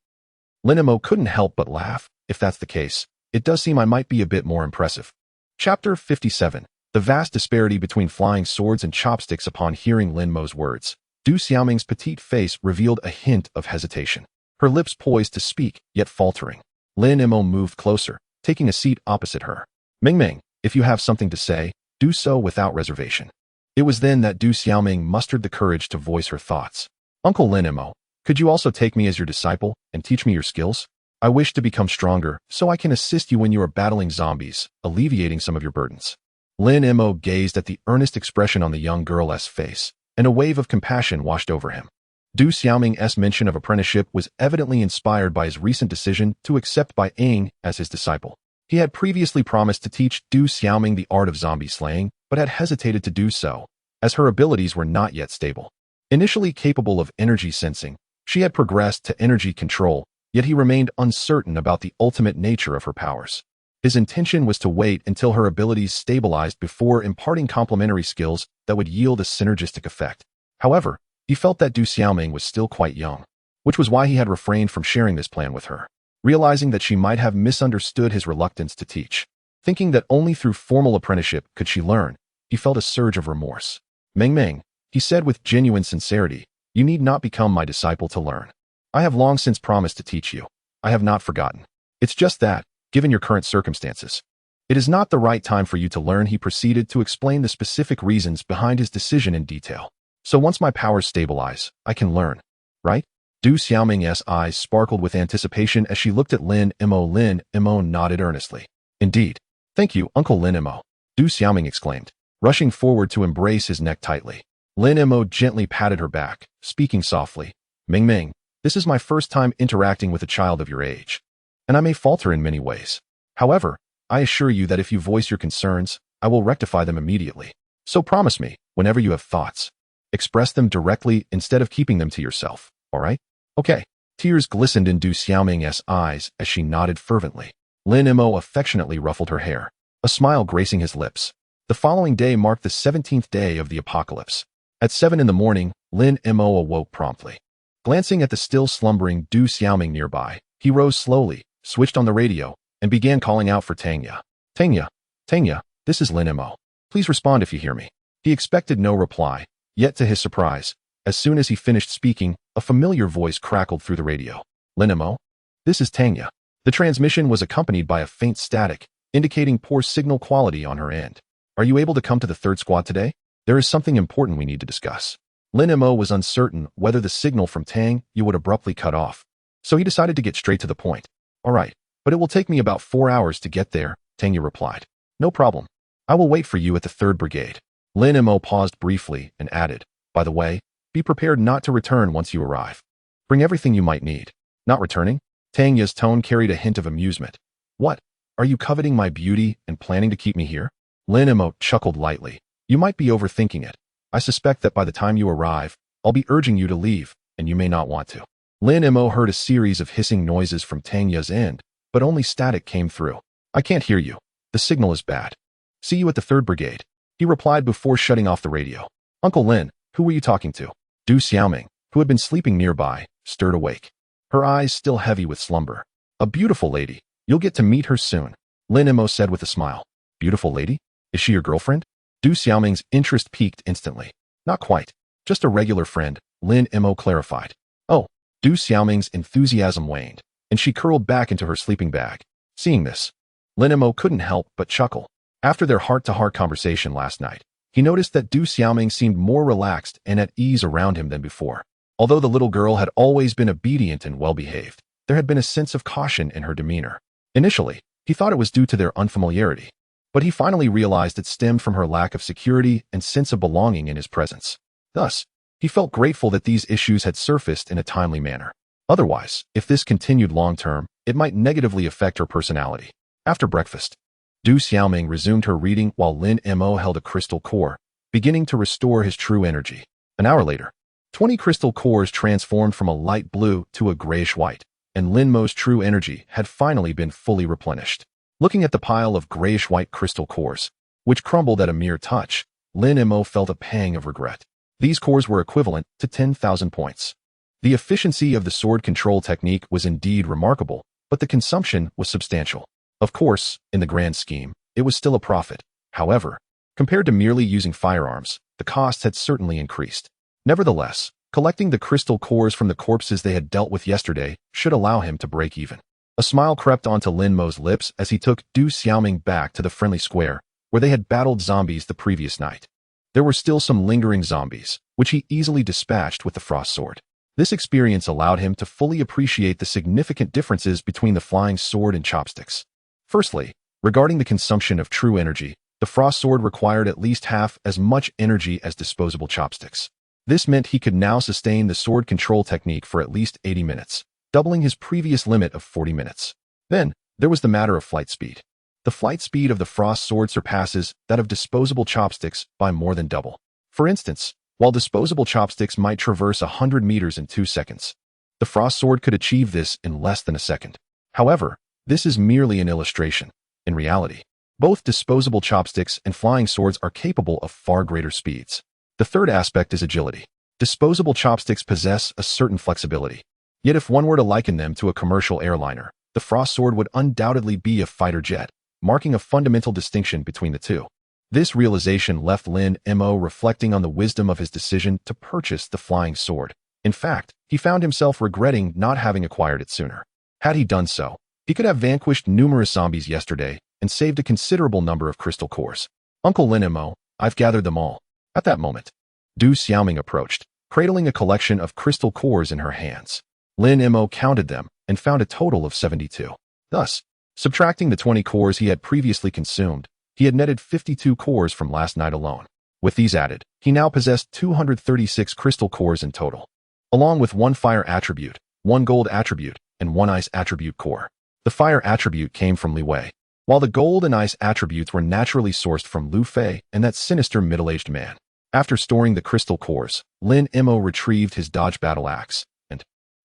Lin Mo couldn't help but laugh. "If that's the case, it does seem I might be a bit more impressive." Chapter 57. The vast disparity between flying swords and chopsticks. Upon hearing Lin Mo's words, Du Xiaoming's petite face revealed a hint of hesitation, her lips poised to speak, yet faltering. Lin Mo moved closer, taking a seat opposite her. Ming, if you have something to say, do so without reservation." It was then that Du Xiaoming mustered the courage to voice her thoughts. "Uncle Lin Mo, could you also take me as your disciple and teach me your skills? I wish to become stronger so I can assist you when you are battling zombies, alleviating some of your burdens." Lin Mo gazed at the earnest expression on the young girl's face, and a wave of compassion washed over him. Du Xiaoming's mention of apprenticeship was evidently inspired by his recent decision to accept Bai Ying as his disciple. He had previously promised to teach Du Xiaoming the art of zombie slaying, but had hesitated to do so, as her abilities were not yet stable. Initially capable of energy sensing, she had progressed to energy control, yet he remained uncertain about the ultimate nature of her powers. His intention was to wait until her abilities stabilized before imparting complementary skills that would yield a synergistic effect. However, he felt that Du Xiaoming was still quite young, which was why he had refrained from sharing this plan with her. Realizing that she might have misunderstood his reluctance to teach, thinking that only through formal apprenticeship could she learn, he felt a surge of remorse. Ming, he said with genuine sincerity, You need not become my disciple to learn. I have long since promised to teach you. I have not forgotten. It's just that, given your current circumstances, it is not the right time for you to learn. He proceeded to explain the specific reasons behind his decision in detail. So once my powers stabilize, I can learn, right? Du Xiaoming's eyes sparkled with anticipation as she looked at Lin Mo. Lin Mo nodded earnestly. Indeed. Thank you, Uncle Lin Mo, Du Xiaoming exclaimed, rushing forward to embrace his neck tightly. Lin Mo gently patted her back, speaking softly. Ming Ming, this is my first time interacting with a child of your age, and I may falter in many ways. However, I assure you that if you voice your concerns, I will rectify them immediately. So promise me, whenever you have thoughts, express them directly instead of keeping them to yourself, all right? Okay. Tears glistened in Du Xiaoming's eyes as she nodded fervently. Lin Mo affectionately ruffled her hair, a smile gracing his lips. The following day marked the 17th day of the apocalypse. At 7 in the morning, Lin Mo awoke promptly. Glancing at the still slumbering Du Xiaoming nearby, he rose slowly, switched on the radio, and began calling out for Tanya. Tanya, Tanya, this is Lin Mo. Please respond if you hear me. He expected no reply, yet to his surprise, as soon as he finished speaking, a familiar voice crackled through the radio. Lin Mo? This is Tanya. The transmission was accompanied by a faint static, indicating poor signal quality on her end. Are you able to come to the third squad today? There is something important we need to discuss. Lin Mo was uncertain whether the signal from Tang Yu would abruptly cut off, so he decided to get straight to the point. All right, but it will take me about 4 hours to get there, Tang Yu replied. No problem. I will wait for you at the 3rd Brigade. Lin Mo paused briefly and added, by the way, be prepared not to return once you arrive. Bring everything you might need. Not returning? Tang Yu's tone carried a hint of amusement. What? Are you coveting my beauty and planning to keep me here? Lin Mo chuckled lightly. You might be overthinking it. I suspect that by the time you arrive, I'll be urging you to leave, and you may not want to. Lin Mo heard a series of hissing noises from Tang Yu's end, but only static came through. I can't hear you. The signal is bad. See you at the 3rd Brigade. He replied before shutting off the radio. Uncle Lin, who were you talking to? Du Xiaoming, who had been sleeping nearby, stirred awake. Her eyes still heavy with slumber. A beautiful lady. You'll get to meet her soon, Lin Mo said with a smile. Beautiful lady? Is she your girlfriend? Du Xiaoming's interest peaked instantly. Not quite. Just a regular friend, Lin Mo clarified. Oh, Du Xiaoming's enthusiasm waned, and she curled back into her sleeping bag. Seeing this, Lin Mo couldn't help but chuckle. After their heart-to-heart conversation last night, he noticed that Du Xiaoming seemed more relaxed and at ease around him than before. Although the little girl had always been obedient and well-behaved, there had been a sense of caution in her demeanor. Initially, he thought it was due to their unfamiliarity, but he finally realized it stemmed from her lack of security and sense of belonging in his presence. Thus, he felt grateful that these issues had surfaced in a timely manner. Otherwise, if this continued long-term, it might negatively affect her personality. After breakfast, Du Xiaoming resumed her reading while Lin Mo held a crystal core, beginning to restore his true energy. An hour later, 20 crystal cores transformed from a light blue to a grayish-white, and Lin Mo's true energy had finally been fully replenished. Looking at the pile of grayish-white crystal cores, which crumbled at a mere touch, Lin Mo felt a pang of regret. These cores were equivalent to 10,000 points. The efficiency of the sword control technique was indeed remarkable, but the consumption was substantial. Of course, in the grand scheme, it was still a profit. However, compared to merely using firearms, the costs had certainly increased. Nevertheless, collecting the crystal cores from the corpses they had dealt with yesterday should allow him to break even. A smile crept onto Lin Mo's lips as he took Du Xiaoming back to the friendly square, where they had battled zombies the previous night. There were still some lingering zombies, which he easily dispatched with the frost sword. This experience allowed him to fully appreciate the significant differences between the flying sword and chopsticks. Firstly, regarding the consumption of true energy, the frost sword required at least half as much energy as disposable chopsticks. This meant he could now sustain the sword control technique for at least 80 minutes, doubling his previous limit of 40 minutes. Then, there was the matter of flight speed. The flight speed of the frost sword surpasses that of disposable chopsticks by more than double. For instance, while disposable chopsticks might traverse 100 meters in 2 seconds, the frost sword could achieve this in less than a second. However, this is merely an illustration. In reality, both disposable chopsticks and flying swords are capable of far greater speeds. The third aspect is agility. Disposable chopsticks possess a certain flexibility. Yet if one were to liken them to a commercial airliner, the frost sword would undoubtedly be a fighter jet, marking a fundamental distinction between the two. This realization left Lin Mo reflecting on the wisdom of his decision to purchase the flying sword. In fact, he found himself regretting not having acquired it sooner. Had he done so, he could have vanquished numerous zombies yesterday and saved a considerable number of crystal cores. Uncle Lin Mo, I've gathered them all. At that moment, Du Xiaoming approached, cradling a collection of crystal cores in her hands. Lin Mo counted them and found a total of 72. Thus, subtracting the 20 cores he had previously consumed, he had netted 52 cores from last night alone. With these added, he now possessed 236 crystal cores in total, along with 1 fire attribute, 1 gold attribute, and 1 ice attribute core. The fire attribute came from Li Wei, while the gold and ice attributes were naturally sourced from Lu Fei and that sinister middle-aged man. After storing the crystal cores, Lin Mo retrieved his dodge battle axe and,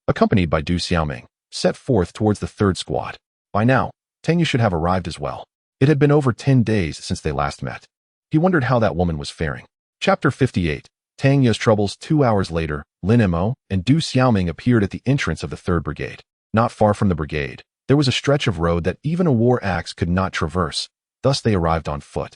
accompanied by Du Xiaoming, set forth towards the third squad. By now, Tang Yu should have arrived as well. It had been over 10 days since they last met. He wondered how that woman was faring. Chapter 58. Tang Yu's troubles. 2 hours later, Lin Mo and Du Xiaoming appeared at the entrance of the 3rd Brigade. Not far from the brigade, there was a stretch of road that even a war axe could not traverse, thus they arrived on foot.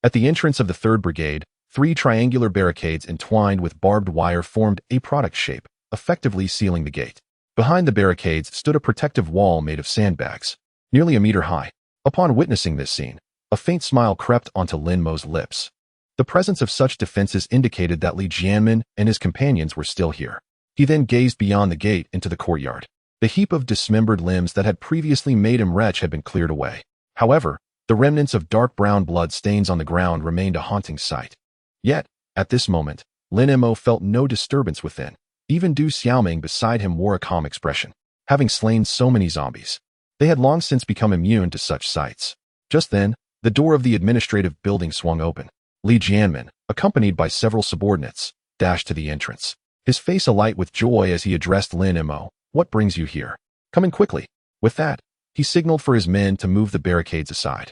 At the entrance of the 3rd Brigade, 3 triangular barricades entwined with barbed wire formed a product shape, effectively sealing the gate. Behind the barricades stood a protective wall made of sandbags, nearly a meter high. Upon witnessing this scene, a faint smile crept onto Lin Mo's lips. The presence of such defenses indicated that Li Jianmin and his companions were still here. He then gazed beyond the gate into the courtyard. The heap of dismembered limbs that had previously made him wretch had been cleared away. However, the remnants of dark brown blood stains on the ground remained a haunting sight. Yet, at this moment, Lin Mo felt no disturbance within. Even Du Xiaoming beside him wore a calm expression. Having slain so many zombies, they had long since become immune to such sights. Just then, the door of the administrative building swung open. Li Jianmin, accompanied by several subordinates, dashed to the entrance, his face alight with joy as he addressed Lin Mo. What brings you here? Come in quickly. With that, he signaled for his men to move the barricades aside.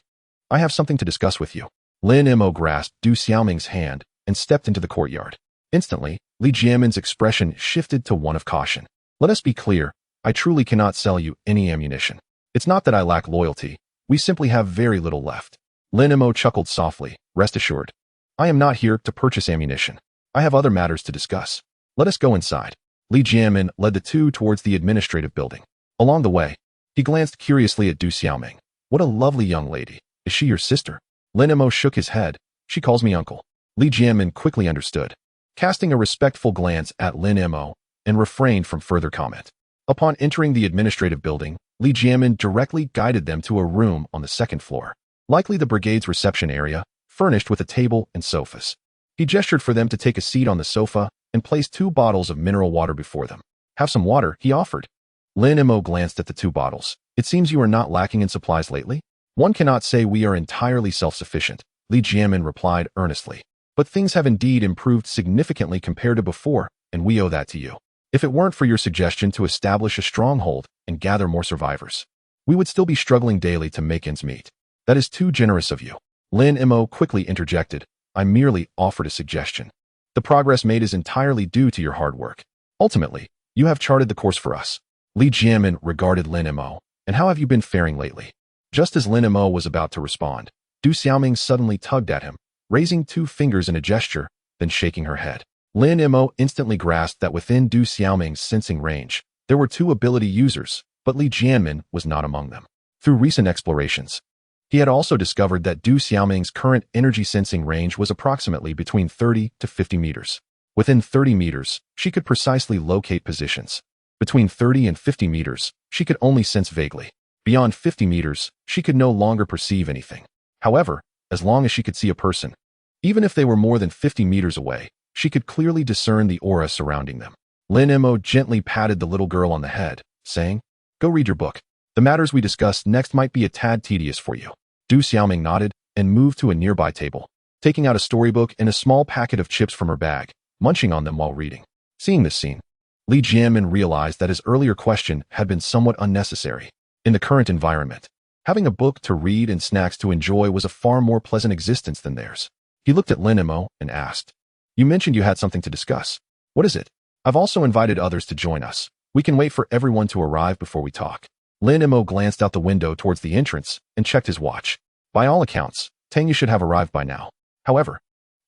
I have something to discuss with you. Lin Mo grasped Du Xiaoming's hand and stepped into the courtyard. Instantly, Li Jianmin's expression shifted to one of caution. Let us be clear, I truly cannot sell you any ammunition. It's not that I lack loyalty, we simply have very little left. Lin Mo chuckled softly. Rest assured, I am not here to purchase ammunition. I have other matters to discuss. Let us go inside. Li Jianmin led the two towards the administrative building. Along the way, he glanced curiously at Du Xiaoming. What a lovely young lady. Is she your sister? Lin Mo shook his head. She calls me uncle. Li Jianmin quickly understood, casting a respectful glance at Lin Mo and refrained from further comment. Upon entering the administrative building, Li Jianmin directly guided them to a room on the 2nd floor, likely the brigade's reception area, furnished with a table and sofas. He gestured for them to take a seat on the sofa and placed 2 bottles of mineral water before them. Have some water, he offered. Lin Mo glanced at the 2 bottles. It seems you are not lacking in supplies lately? One cannot say we are entirely self-sufficient, Li Jianmin replied earnestly. But things have indeed improved significantly compared to before, and we owe that to you. If it weren't for your suggestion to establish a stronghold and gather more survivors, we would still be struggling daily to make ends meet. That is too generous of you. Lin Mo quickly interjected. I merely offered a suggestion. The progress made is entirely due to your hard work. Ultimately, you have charted the course for us. Li Jianmin regarded Lin Mo. And how have you been faring lately? Just as Lin Mo was about to respond, Du Xiaoming suddenly tugged at him, raising 2 fingers in a gesture, then shaking her head. Lin Mo instantly grasped that within Du Xiaoming's sensing range, there were 2 ability users, but Li Jianmin was not among them. Through recent explorations, he had also discovered that Du Xiaoming's current energy sensing range was approximately between 30 to 50 meters. Within 30 meters, she could precisely locate positions. Between 30 and 50 meters, she could only sense vaguely. Beyond 50 meters, she could no longer perceive anything. However, as long as she could see a person, even if they were more than 50 meters away, she could clearly discern the aura surrounding them. Lin Mo gently patted the little girl on the head, saying, Go read your book. The matters we discuss next might be a tad tedious for you. Du Xiaoming nodded and moved to a nearby table, taking out a storybook and a small packet of chips from her bag, munching on them while reading. Seeing this scene, Li Jianmin realized that his earlier question had been somewhat unnecessary. In the current environment, having a book to read and snacks to enjoy was a far more pleasant existence than theirs. He looked at Lin Mo and asked, You mentioned you had something to discuss. What is it? I've also invited others to join us. We can wait for everyone to arrive before we talk. Lin Mo glanced out the window towards the entrance and checked his watch. By all accounts, Tang Yu should have arrived by now. However,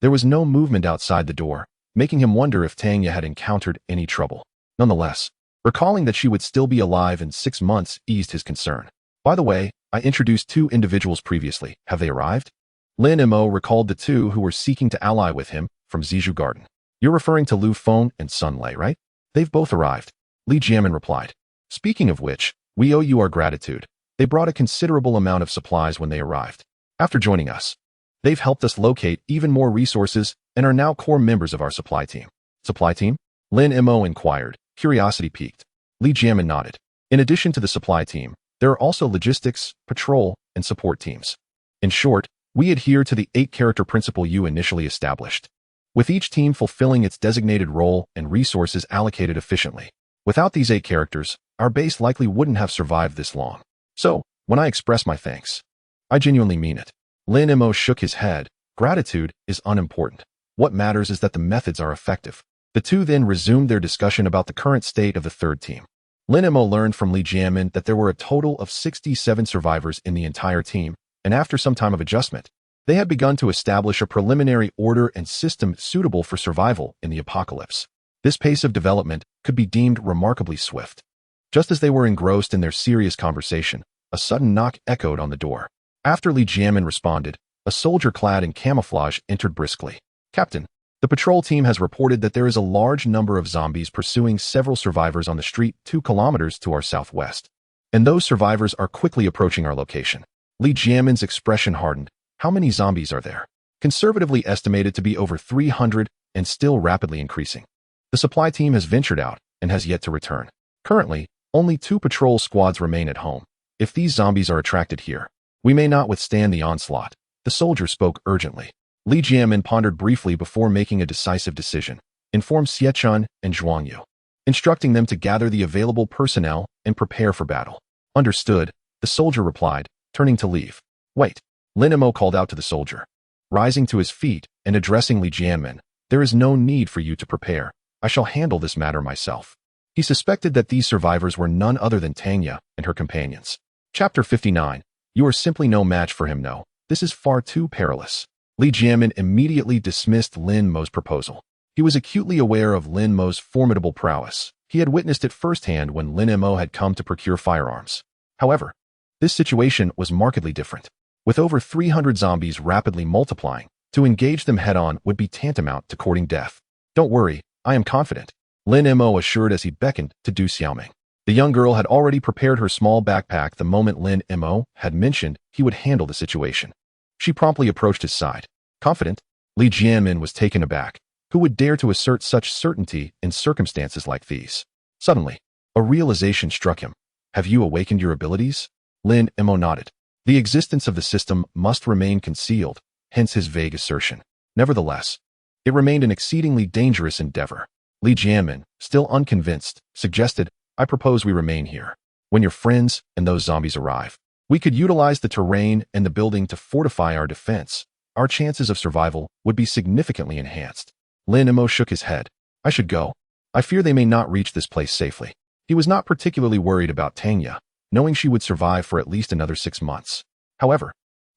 there was no movement outside the door, making him wonder if Tanya had encountered any trouble. Nonetheless, recalling that she would still be alive in 6 months eased his concern. By the way, I introduced 2 individuals previously. Have they arrived? Lin Mo recalled the 2 who were seeking to ally with him from Zizhu Garden. You're referring to Lu Feng and Sun Lei, right? They've both arrived. Li Jiamin replied. Speaking of which, we owe you our gratitude. They brought a considerable amount of supplies when they arrived. After joining us, they've helped us locate even more resources and are now core members of our supply team. Supply team? Lin Mo inquired, curiosity piqued. Li Jiamin nodded. In addition to the supply team, there are also logistics, patrol, and support teams. In short, we adhere to the 8-character principle you initially established, with each team fulfilling its designated role and resources allocated efficiently. Without these 8 characters, our base likely wouldn't have survived this long. So, when I express my thanks, I genuinely mean it. Lin Mo shook his head. Gratitude is unimportant. What matters is that the methods are effective. The 2 then resumed their discussion about the current state of the 3rd team. Lin Mo learned from Li Jiamin that there were a total of 67 survivors in the entire team, and after some time of adjustment, they had begun to establish a preliminary order and system suitable for survival in the apocalypse. This pace of development could be deemed remarkably swift. Just as they were engrossed in their serious conversation, a sudden knock echoed on the door. After Li Jiamin responded, a soldier clad in camouflage entered briskly. Captain, the patrol team has reported that there is a large number of zombies pursuing several survivors on the street 2 kilometers to our southwest, and those survivors are quickly approaching our location. Li Jiamin's expression hardened. How many zombies are there? Conservatively estimated to be over 300 and still rapidly increasing. The supply team has ventured out and has yet to return. Currently, only 2 patrol squads remain at home. If these zombies are attracted here, we may not withstand the onslaught. The soldier spoke urgently. Li Jiamin pondered briefly before making a decisive decision. Inform Xiechun and Zhuangyu, instructing them to gather the available personnel and prepare for battle. Understood, the soldier replied, turning to leave. Wait. Lin Mo called out to the soldier. Rising to his feet and addressing Li Jiamin, there is no need for you to prepare. I shall handle this matter myself. He suspected that these survivors were none other than Tanya and her companions. Chapter 59. You are simply no match for him, no. This is far too perilous. Li Jiamin immediately dismissed Lin Mo's proposal. He was acutely aware of Lin Mo's formidable prowess. He had witnessed it firsthand when Lin Mo had come to procure firearms. However, this situation was markedly different. With over 300 zombies rapidly multiplying, to engage them head-on would be tantamount to courting death. Don't worry, I am confident, Lin Mo assured as he beckoned to Du Xiaoming. The young girl had already prepared her small backpack the moment Lin Mo had mentioned he would handle the situation. She promptly approached his side. Confident, Li Jiamin was taken aback. Who would dare to assert such certainty in circumstances like these? Suddenly, a realization struck him. Have you awakened your abilities? Lin Mo nodded. The existence of the system must remain concealed, hence his vague assertion. Nevertheless, it remained an exceedingly dangerous endeavor. Li Jiamin, still unconvinced, suggested, I propose we remain here. When your friends and those zombies arrive, we could utilize the terrain and the building to fortify our defense. Our chances of survival would be significantly enhanced. Lin Mo shook his head. I should go. I fear they may not reach this place safely. He was not particularly worried about Tanya, knowing she would survive for at least another 6 months. However,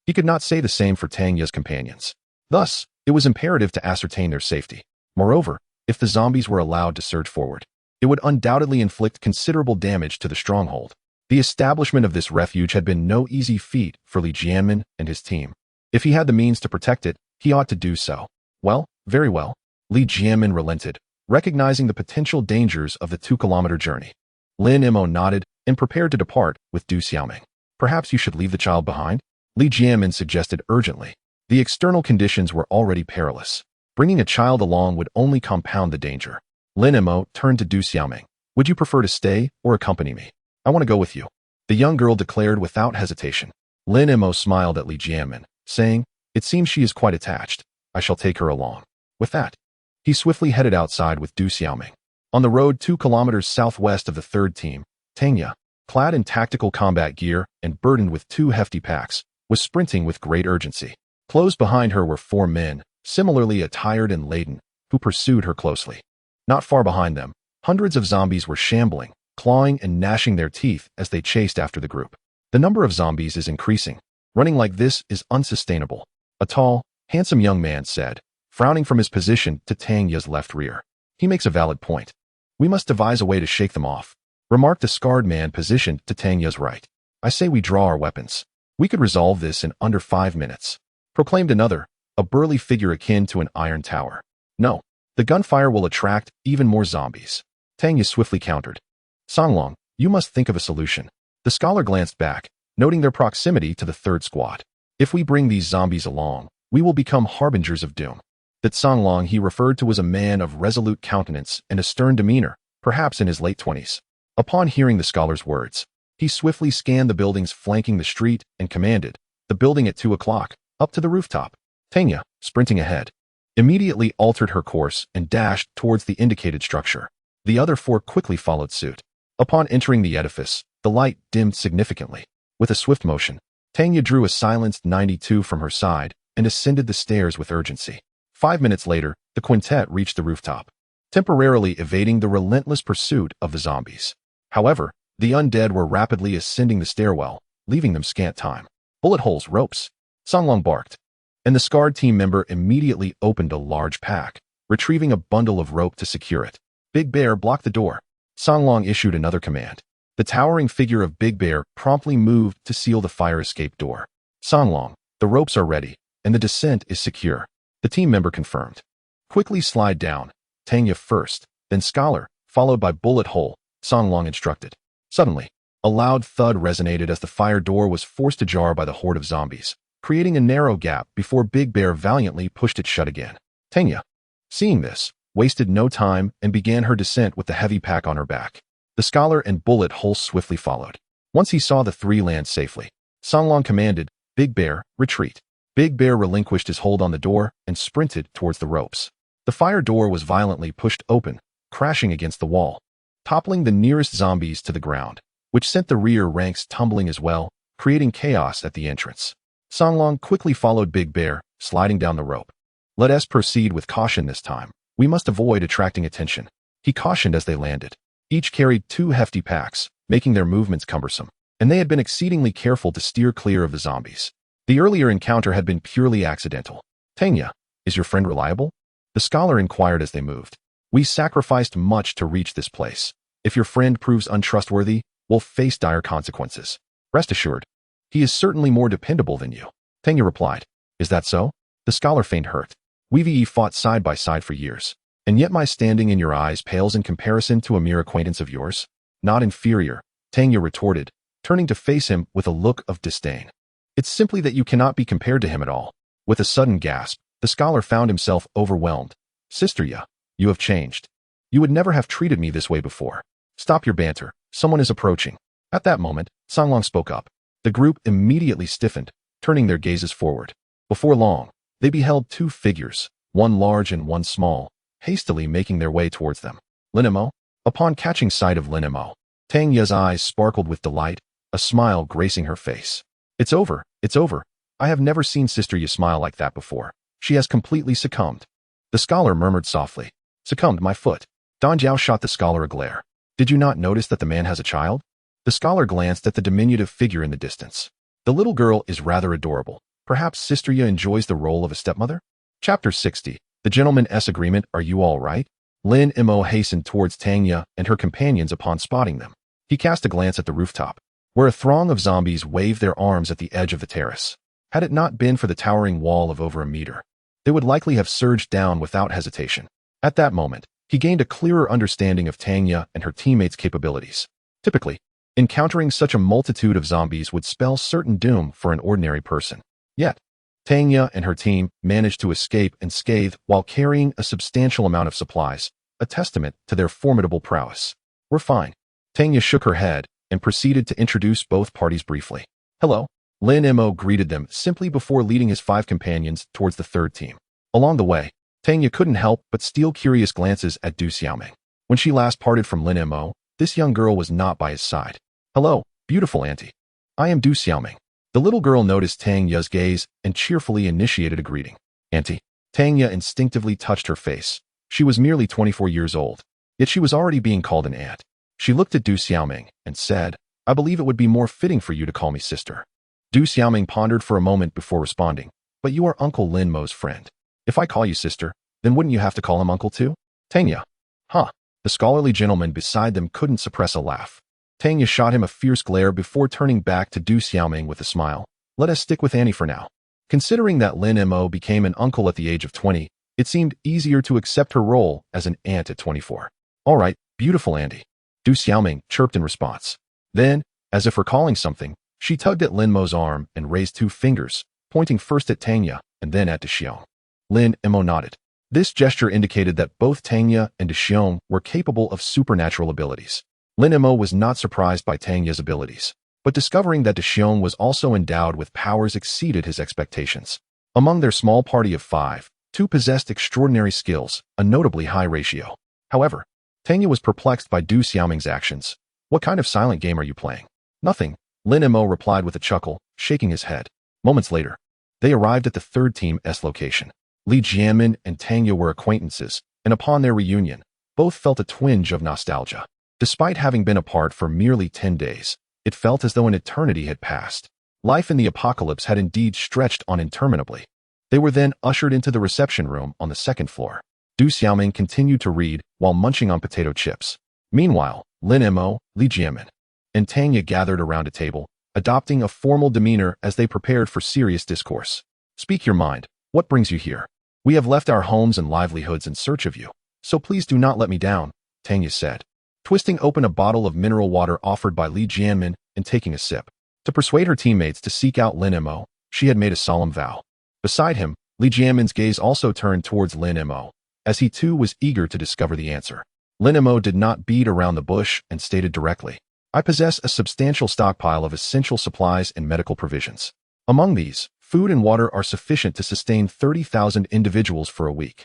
he could not say the same for Tanya's companions. Thus, it was imperative to ascertain their safety. Moreover, if the zombies were allowed to surge forward, it would undoubtedly inflict considerable damage to the stronghold. The establishment of this refuge had been no easy feat for Li Jiamin and his team. If he had the means to protect it, he ought to do so. Well, very well. Li Jiamin relented, recognizing the potential dangers of the 2-kilometer journey. Lin Mo nodded and prepared to depart with Du Xiaoming. Perhaps you should leave the child behind? Li Jiamin suggested urgently. The external conditions were already perilous. Bringing a child along would only compound the danger. Lin Mo turned to Du Xiaoming. Would you prefer to stay or accompany me? I want to go with you, the young girl declared without hesitation. Lin Mo smiled at Li Jiamin, saying, It seems she is quite attached. I shall take her along. With that, he swiftly headed outside with Du Xiaoming. On the road 2 kilometers southwest of the 3rd team, Tanya, clad in tactical combat gear and burdened with 2 hefty packs, was sprinting with great urgency. Close behind her were 4 men, similarly attired and laden, who pursued her closely. Not far behind them, hundreds of zombies were shambling, clawing and gnashing their teeth as they chased after the group. The number of zombies is increasing. Running like this is unsustainable, a tall, handsome young man said. frowning from his position to Tang Ye's left rear. He makes a valid point. We must devise a way to shake them off, remarked a scarred man positioned to Tang Ye's right. I say we draw our weapons. We could resolve this in under 5 minutes, proclaimed another, a burly figure akin to an iron tower. No, the gunfire will attract even more zombies. Tang Ye swiftly countered. Songlong, you must think of a solution. The scholar glanced back, noting their proximity to the third squad. If we bring these zombies along, we will become harbingers of doom. That Songlong he referred to was a man of resolute countenance and a stern demeanor, perhaps in his late 20s. Upon hearing the scholar's words, he swiftly scanned the buildings flanking the street and commanded, the building at 2 o'clock, up to the rooftop. Tanya, sprinting ahead, immediately altered her course and dashed towards the indicated structure. The other 4 quickly followed suit. Upon entering the edifice, the light dimmed significantly. With a swift motion, Tanya drew a silenced 92 from her side and ascended the stairs with urgency. 5 minutes later, the quintet reached the rooftop, temporarily evading the relentless pursuit of the zombies. However, the undead were rapidly ascending the stairwell, leaving them scant time. Bullet holes, ropes, Songlong barked, and the scarred team member immediately opened a large pack, retrieving a bundle of rope to secure it. Big Bear blocked the door. Songlong issued another command. The towering figure of Big Bear promptly moved to seal the fire escape door. Songlong, the ropes are ready, and the descent is secure. The team member confirmed. Quickly slide down. Tanya first, then Scholar, followed by Bullet Hole, Songlong instructed. Suddenly, a loud thud resonated as the fire door was forced ajar by the horde of zombies, creating a narrow gap before Big Bear valiantly pushed it shut again. Tanya, seeing this, wasted no time and began her descent with the heavy pack on her back. The Scholar and Bullet Hole swiftly followed. Once he saw the 3 land safely, Songlong commanded, Big Bear, retreat. Big Bear relinquished his hold on the door and sprinted towards the ropes. The fire door was violently pushed open, crashing against the wall, toppling the nearest zombies to the ground, which sent the rear ranks tumbling as well, creating chaos at the entrance. Songlong quickly followed Big Bear, sliding down the rope. Let us proceed with caution this time. We must avoid attracting attention, he cautioned as they landed. Each carried 2 hefty packs, making their movements cumbersome, and they had been exceedingly careful to steer clear of the zombies. The earlier encounter had been purely accidental. Tanya, is your friend reliable? The scholar inquired as they moved. We sacrificed much to reach this place. If your friend proves untrustworthy, we'll face dire consequences. Rest assured, he is certainly more dependable than you. Tanya replied. Is that so? The scholar feigned hurt. We've fought side by side for years, and yet my standing in your eyes pales in comparison to a mere acquaintance of yours. Not inferior, Tanya retorted, turning to face him with a look of disdain. It's simply that you cannot be compared to him at all. With a sudden gasp, the scholar found himself overwhelmed. Sister Ya, you have changed. You would never have treated me this way before. Stop your banter. Someone is approaching. At that moment, Songlong spoke up. The group immediately stiffened, turning their gazes forward. Before long, they beheld 2 figures, one large and one small, hastily making their way towards them. Lin Mo? Upon catching sight of Lin Mo, Tang Ye's eyes sparkled with delight, a smile gracing her face. It's over, it's over. I have never seen Sister Ye smile like that before. She has completely succumbed. The scholar murmured softly. Succumbed, my foot. Don Jiao shot the scholar a glare. Did you not notice that the man has a child? The scholar glanced at the diminutive figure in the distance. The little girl is rather adorable. Perhaps Sister Ye enjoys the role of a stepmother? Chapter 60. The Gentleman's Agreement. Are you all right? Lin Mo hastened towards Tang Ye and her companions upon spotting them. He cast a glance at the rooftop, where a throng of zombies waved their arms at the edge of the terrace. Had it not been for the towering wall of over a meter, they would likely have surged down without hesitation. At that moment, he gained a clearer understanding of Tang Ye and her teammates' capabilities. Typically, encountering such a multitude of zombies would spell certain doom for an ordinary person. Yet, Tang Ye and her team managed to escape unscathed while carrying a substantial amount of supplies, a testament to their formidable prowess. We're fine. Tang Ye shook her head and proceeded to introduce both parties briefly. Hello. Lin Mo greeted them simply before leading his 5 companions towards the third team. Along the way, Tang Ye couldn't help but steal curious glances at Du Xiaoming. When she last parted from Lin Mo, this young girl was not by his side. Hello, beautiful auntie. I am Du Xiaoming. The little girl noticed Tang Ye's gaze and cheerfully initiated a greeting. Auntie. Tang Ye instinctively touched her face. She was merely 24 years old, yet she was already being called an aunt. She looked at Du Xiaoming and said, I believe it would be more fitting for you to call me sister. Du Xiaoming pondered for a moment before responding, but you are Uncle Lin Mo's friend. If I call you sister, then wouldn't you have to call him uncle too? Tanya. Huh. The scholarly gentleman beside them couldn't suppress a laugh. Tanya shot him a fierce glare before turning back to Du Xiaoming with a smile. Let us stick with Annie for now. Considering that Lin Mo became an uncle at the age of 20, it seemed easier to accept her role as an aunt at 24. All right, beautiful Andy. Du Xiaoming chirped in response. Then, as if recalling something, she tugged at Lin Mo's arm and raised 2 fingers, pointing first at Tanya and then at Dexiong. Lin Mo nodded. This gesture indicated that both Tanya and Dexiong were capable of supernatural abilities. Lin Mo was not surprised by Tanya's abilities, but discovering that Dexiong was also endowed with powers exceeded his expectations. Among their small party of 5, 2 possessed extraordinary skills, a notably high ratio. However, Tanya was perplexed by Du Xiaoming's actions. What kind of silent game are you playing? Nothing, Lin Mo replied with a chuckle, shaking his head. Moments later, they arrived at the third team's location. Li Jianmin and Tanya were acquaintances, and upon their reunion, both felt a twinge of nostalgia. Despite having been apart for merely 10 days, it felt as though an eternity had passed. Life in the apocalypse had indeed stretched on interminably. They were then ushered into the reception room on the 2nd floor. Du Xiaoming continued to read while munching on potato chips. Meanwhile, Lin Mo, Li Jianmin, and Tanya gathered around a table, adopting a formal demeanor as they prepared for serious discourse. Speak your mind. What brings you here? We have left our homes and livelihoods in search of you, so please do not let me down, Tanya said, twisting open a bottle of mineral water offered by Li Jianmin and taking a sip. To persuade her teammates to seek out Lin Mo, she had made a solemn vow. Beside him, Li Jianmin's gaze also turned towards Lin Mo, as he too was eager to discover the answer. Lin Mo did not beat around the bush and stated directly, I possess a substantial stockpile of essential supplies and medical provisions. Among these, food and water are sufficient to sustain 30,000 individuals for a week.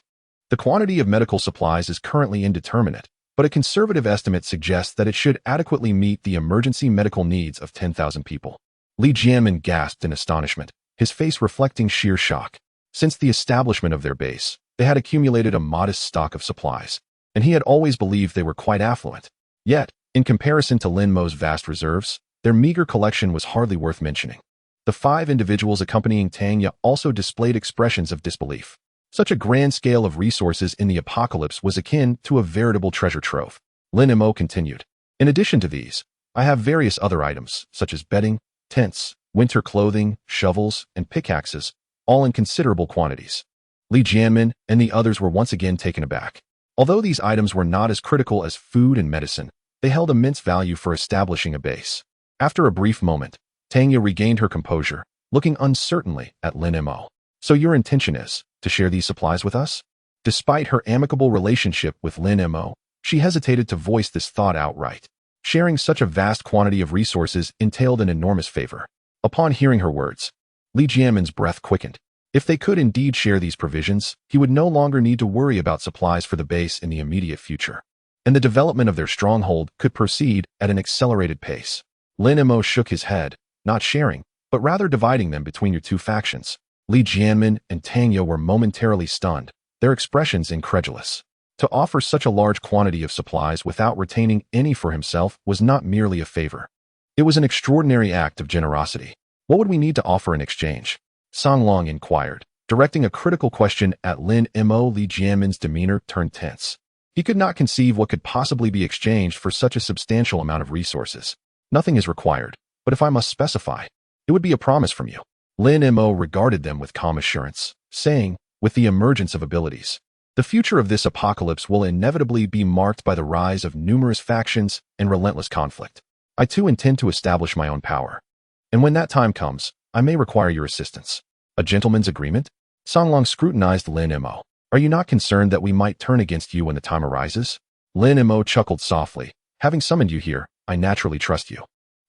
The quantity of medical supplies is currently indeterminate, but a conservative estimate suggests that it should adequately meet the emergency medical needs of 10,000 people. Li Jianmin gasped in astonishment, his face reflecting sheer shock. Since the establishment of their base, they had accumulated a modest stock of supplies, and he had always believed they were quite affluent. Yet, in comparison to Lin Mo's vast reserves, their meager collection was hardly worth mentioning. The 5 individuals accompanying Tanya also displayed expressions of disbelief. Such a grand scale of resources in the apocalypse was akin to a veritable treasure trove. Lin Mo continued. In addition to these, I have various other items, such as bedding, tents, winter clothing, shovels, and pickaxes, all in considerable quantities. Li Jianmin and the others were once again taken aback. Although these items were not as critical as food and medicine, they held immense value for establishing a base. After a brief moment, Tanya regained her composure, looking uncertainly at Lin Mo. So your intention is to share these supplies with us? Despite her amicable relationship with Lin Mo, she hesitated to voice this thought outright. Sharing such a vast quantity of resources entailed an enormous favor. Upon hearing her words, Li Jianmin's breath quickened. If they could indeed share these provisions, he would no longer need to worry about supplies for the base in the immediate future, and the development of their stronghold could proceed at an accelerated pace. Lin Mo shook his head, not sharing, but rather dividing them between your 2 factions. Li Jianmin and Tanya were momentarily stunned, their expressions incredulous. To offer such a large quantity of supplies without retaining any for himself was not merely a favor. It was an extraordinary act of generosity. What would we need to offer in exchange? Song Long inquired, directing a critical question at Lin Mo. Li Jianmin's demeanor turned tense. He could not conceive what could possibly be exchanged for such a substantial amount of resources. Nothing is required, but if I must specify, it would be a promise from you. Lin Mo regarded them with calm assurance, saying, with the emergence of abilities, the future of this apocalypse will inevitably be marked by the rise of numerous factions and relentless conflict. I too intend to establish my own power. And when that time comes, I may require your assistance. A gentleman's agreement? Song Long scrutinized Lin Mo. Are you not concerned that we might turn against you when the time arises? Lin Mo chuckled softly. Having summoned you here, I naturally trust you.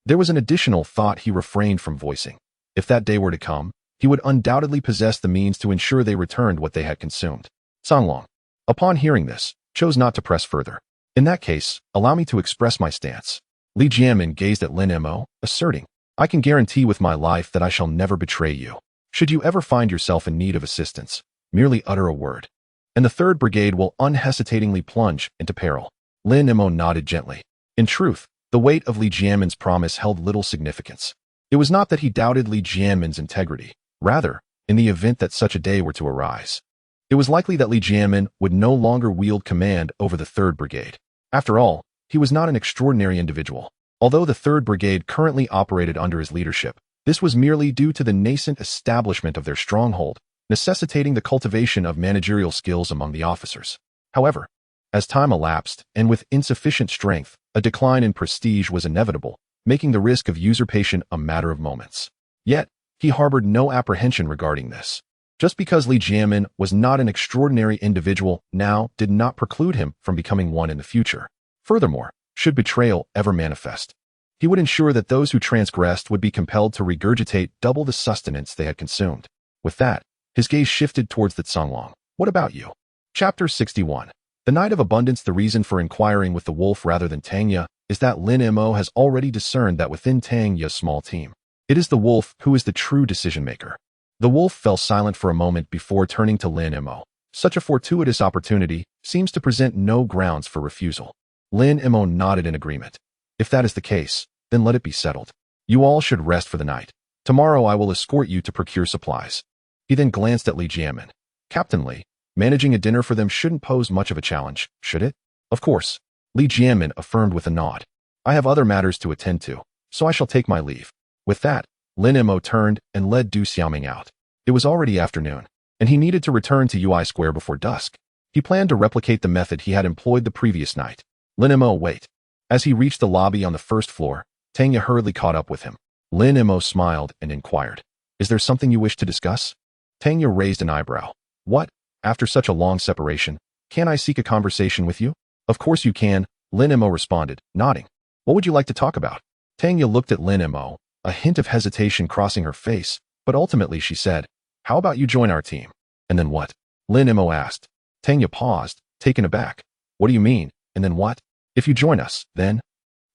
There was an additional thought he refrained from voicing. If that day were to come, he would undoubtedly possess the means to ensure they returned what they had consumed. Song Long, upon hearing this, chose not to press further. In that case, allow me to express my stance. Li Jianmin gazed at Lin Mo, asserting, I can guarantee with my life that I shall never betray you. Should you ever find yourself in need of assistance, merely utter a word, and the 3rd Brigade will unhesitatingly plunge into peril. Lin Mo nodded gently. In truth, the weight of Li Jianmin's promise held little significance. It was not that he doubted Li Jianmin's integrity. Rather, in the event that such a day were to arise, it was likely that Li Jianmin would no longer wield command over the 3rd Brigade. After all, he was not an extraordinary individual. Although the 3rd Brigade currently operated under his leadership, this was merely due to the nascent establishment of their stronghold, necessitating the cultivation of managerial skills among the officers. However, as time elapsed, and with insufficient strength, a decline in prestige was inevitable, making the risk of usurpation a matter of moments. Yet, he harbored no apprehension regarding this. Just because Li Jianmin was not an extraordinary individual now did not preclude him from becoming one in the future. Furthermore, should betrayal ever manifest, he would ensure that those who transgressed would be compelled to regurgitate double the sustenance they had consumed. With that, his gaze shifted towards the Cunlong. What about you? Chapter 61. The Night of Abundance. The reason for inquiring with the wolf rather than Tang Ye is that Lin Mo has already discerned that within Tang Ye's small team, it is the wolf who is the true decision-maker. The wolf fell silent for a moment before turning to Lin Mo. Such a fortuitous opportunity seems to present no grounds for refusal. Lin Mo nodded in agreement. If that is the case, then let it be settled. You all should rest for the night. Tomorrow I will escort you to procure supplies. He then glanced at Li Jianmin. Captain Li, managing a dinner for them shouldn't pose much of a challenge, should it? Of course. Li Jianmin affirmed with a nod. I have other matters to attend to, so I shall take my leave. With that, Lin Mo turned and led Du Xiaoming out. It was already afternoon, and he needed to return to UI Square before dusk. He planned to replicate the method he had employed the previous night. Lin Mo, wait. As he reached the lobby on the 1st floor, Tang Ye hurriedly caught up with him. Lin Mo smiled and inquired, is there something you wish to discuss? Tang Ye raised an eyebrow. What? After such a long separation, can I seek a conversation with you? Of course you can, Lin Mo responded, nodding. What would you like to talk about? Tang Ye looked at Lin Mo, a hint of hesitation crossing her face, but ultimately she said, how about you join our team? And then what? Lin Mo asked. Tang Ye paused, taken aback. What do you mean, and then what? If you join us, then?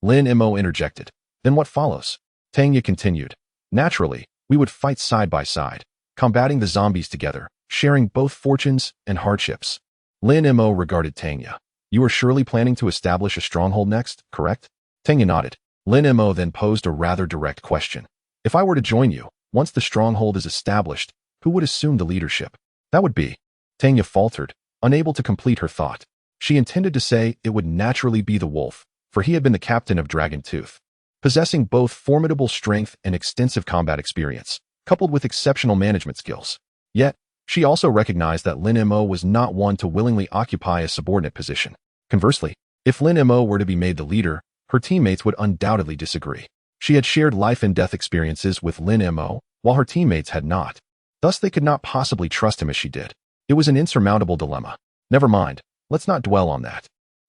Lin Mo interjected. Then what follows? Tang Ye continued. Naturally, we would fight side by side, combating the zombies together, sharing both fortunes and hardships. Lin Mo regarded Tang Ye. You are surely planning to establish a stronghold next, correct? Tang Ye nodded. Lin Mo then posed a rather direct question. If I were to join you, once the stronghold is established, who would assume the leadership? That would be. Tang Ye faltered, unable to complete her thought. She intended to say it would naturally be the wolf, for he had been the captain of Dragon Tooth. Possessing both formidable strength and extensive combat experience, coupled with exceptional management skills. Yet, she also recognized that Lin Mo was not one to willingly occupy a subordinate position. Conversely, if Lin Mo were to be made the leader, her teammates would undoubtedly disagree. She had shared life and death experiences with Lin Mo, while her teammates had not. Thus they could not possibly trust him as she did. It was an insurmountable dilemma. Never mind, let's not dwell on that.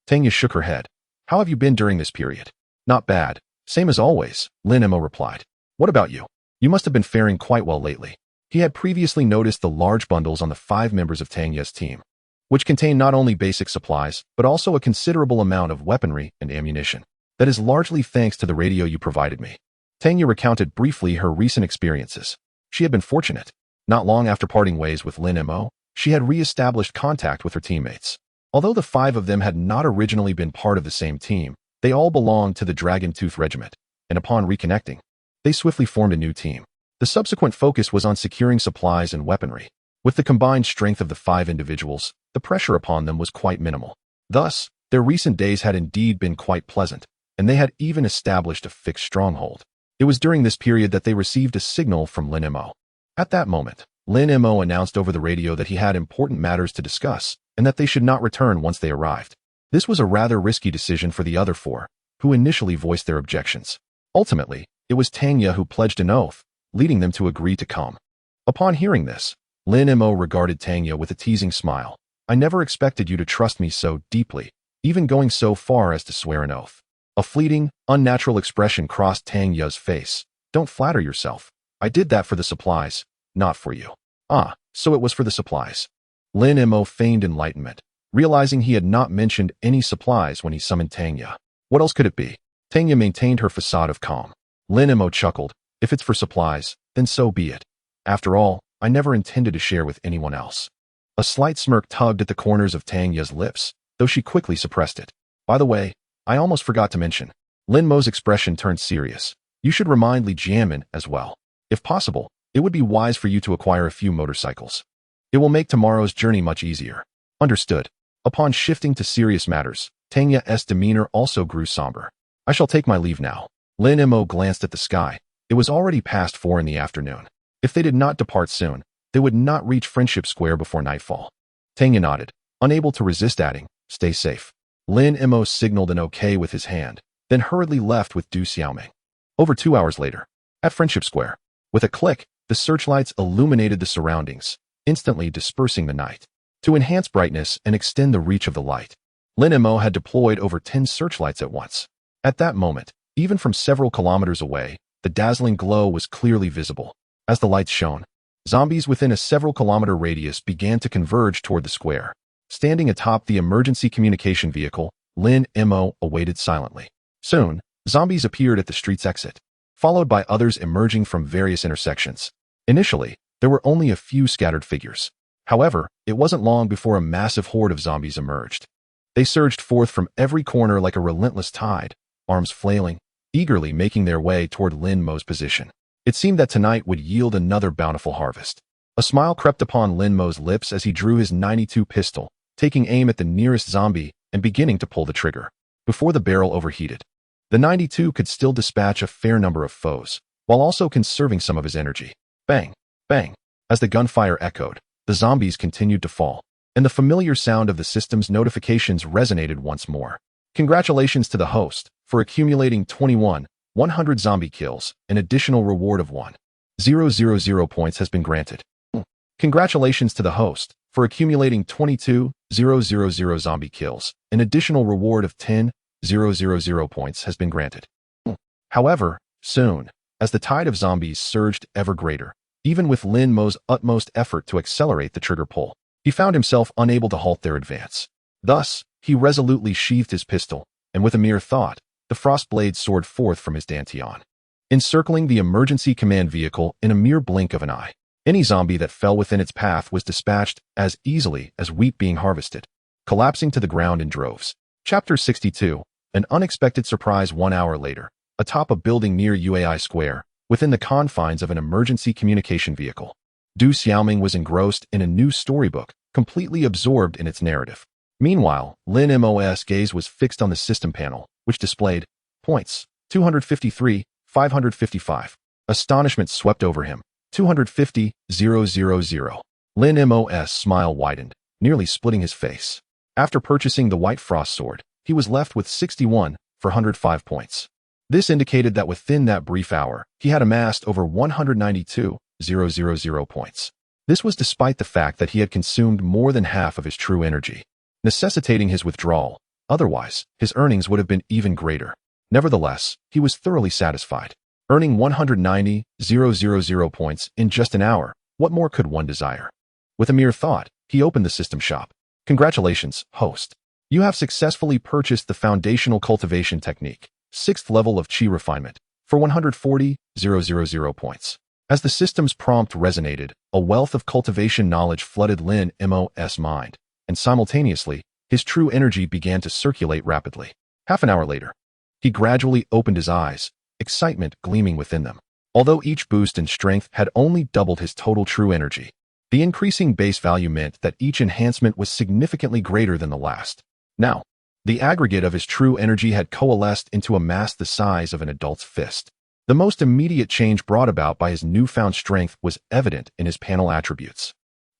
Tang Ye shook her head. How have you been during this period? Not bad. Same as always, Lin Mo replied. What about you? You must have been faring quite well lately. He had previously noticed the large bundles on the 5 members of Tang Ye's team, which contained not only basic supplies, but also a considerable amount of weaponry and ammunition. That is largely thanks to the radio you provided me. Tang Ye recounted briefly her recent experiences. She had been fortunate. Not long after parting ways with Lin Mo, she had re-established contact with her teammates. Although the 5 of them had not originally been part of the same team, they all belonged to the Dragon Tooth Regiment, and upon reconnecting, they swiftly formed a new team. The subsequent focus was on securing supplies and weaponry. With the combined strength of the 5 individuals, the pressure upon them was quite minimal. Thus, their recent days had indeed been quite pleasant, and they had even established a fixed stronghold. It was during this period that they received a signal from Lin Mo. At that moment, Lin Mo announced over the radio that he had important matters to discuss, and that they should not return once they arrived. This was a rather risky decision for the other 4, who initially voiced their objections. Ultimately, it was Tang Ye who pledged an oath, leading them to agree to come. Upon hearing this, Lin Mo regarded Tang Ye with a teasing smile. I never expected you to trust me so deeply, even going so far as to swear an oath. A fleeting, unnatural expression crossed Tang Ye's face. Don't flatter yourself. I did that for the supplies, not for you. Ah, so it was for the supplies. Lin Mo feigned enlightenment, realizing he had not mentioned any supplies when he summoned Tang Ye. What else could it be? Tang Ye maintained her facade of calm. Lin Mo chuckled. If it's for supplies, then so be it. After all, I never intended to share with anyone else. A slight smirk tugged at the corners of Tang Ye's lips, though she quickly suppressed it. By the way, I almost forgot to mention. Lin Mo's expression turned serious. You should remind Li Jianmin as well. If possible, it would be wise for you to acquire a few motorcycles. It will make tomorrow's journey much easier. Understood. Upon shifting to serious matters, Tanya's demeanor also grew somber. I shall take my leave now. Lin Mo glanced at the sky. It was already past 4 in the afternoon. If they did not depart soon, they would not reach Friendship Square before nightfall. Tanya nodded, unable to resist adding, stay safe. Lin Mo signaled an okay with his hand, then hurriedly left with Du Xiaoming. Over 2 hours later, at Friendship Square, with a click, the searchlights illuminated the surroundings, instantly dispersing the night. To enhance brightness and extend the reach of the light, Lin Mo had deployed over 10 searchlights at once. At that moment, even from several kilometers away, the dazzling glow was clearly visible. As the lights shone, zombies within a several-kilometer radius began to converge toward the square. Standing atop the emergency communication vehicle, Lin Mo awaited silently. Soon, zombies appeared at the street's exit, followed by others emerging from various intersections. Initially, there were only a few scattered figures. However, it wasn't long before a massive horde of zombies emerged. They surged forth from every corner like a relentless tide, arms flailing, eagerly making their way toward Lin Mo's position. It seemed that tonight would yield another bountiful harvest. A smile crept upon Lin Mo's lips as he drew his 92 pistol, taking aim at the nearest zombie and beginning to pull the trigger. Before the barrel overheated, the 92 could still dispatch a fair number of foes, while also conserving some of his energy. Bang! Bang! As the gunfire echoed, the zombies continued to fall, and the familiar sound of the system's notifications resonated once more. Congratulations to the host for accumulating 100 zombie kills. An additional reward of 1,000 points has been granted. Congratulations to the host for accumulating 22,000 zombie kills. An additional reward of 10,000 points has been granted. However, soon, as the tide of zombies surged ever greater, even with Lin Mo's utmost effort to accelerate the trigger pull, he found himself unable to halt their advance. Thus, he resolutely sheathed his pistol, and with a mere thought, the frost blade soared forth from his dantian, encircling the emergency command vehicle in a mere blink of an eye. Any zombie that fell within its path was dispatched as easily as wheat being harvested, collapsing to the ground in droves. Chapter 62, An Unexpected Surprise. 1 hour later, atop a building near UAI Square, within the confines of an emergency communication vehicle, Du Xiaoming was engrossed in a new storybook, completely absorbed in its narrative. Meanwhile, Lin Mo's gaze was fixed on the system panel, which displayed points 253, 555. Astonishment swept over him. 250,000. Lin Mo's smile widened, nearly splitting his face. After purchasing the White Frost Sword, he was left with 61 for 105 points. This indicated that within that brief hour, he had amassed over 192,000 points. This was despite the fact that he had consumed more than half of his true energy, necessitating his withdrawal. Otherwise, his earnings would have been even greater. Nevertheless, he was thoroughly satisfied. Earning 190,000 points in just an hour, what more could one desire? With a mere thought, he opened the system shop. Congratulations, host. You have successfully purchased the foundational cultivation technique, 6th level of Qi refinement, for 140,000 points. As the system's prompt resonated, a wealth of cultivation knowledge flooded Lin Mo's mind, and simultaneously, his true energy began to circulate rapidly. Half an hour later, he gradually opened his eyes, excitement gleaming within them. Although each boost in strength had only doubled his total true energy, the increasing base value meant that each enhancement was significantly greater than the last. Now, the aggregate of his true energy had coalesced into a mass the size of an adult's fist. The most immediate change brought about by his newfound strength was evident in his panel attributes.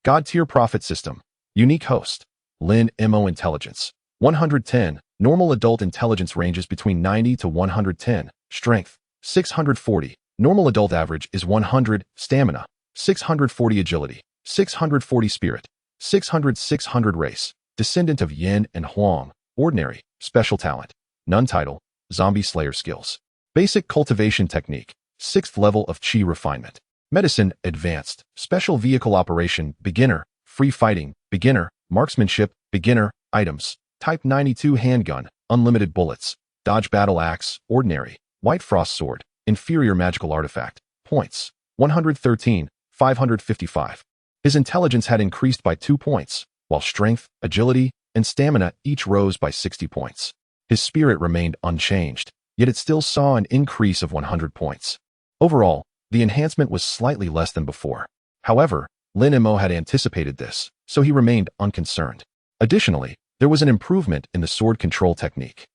God-tier profit system. Unique host. Lin Mo intelligence. 110. Normal adult intelligence ranges between 90 to 110. Strength. 640. Normal adult average is 100. Stamina. 640. Agility. 640. Spirit. 600 race. Descendant of Yin and Huang. Ordinary. Special talent. None title. Zombie slayer skills. Basic cultivation technique. 6th level of Qi refinement. Medicine. Advanced. Special vehicle operation. Beginner. Free fighting. Beginner. Marksmanship. Beginner. Items. Type 92 handgun. Unlimited bullets. Dodge battle axe. Ordinary. White Frost Sword. Inferior magical artifact. Points. 113. 555. His intelligence had increased by 2 points, while strength, agility, and stamina each rose by 60 points. His spirit remained unchanged, yet it still saw an increase of 100 points. Overall, the enhancement was slightly less than before. However, Lin Mo had anticipated this, so he remained unconcerned. Additionally, there was an improvement in the sword control technique.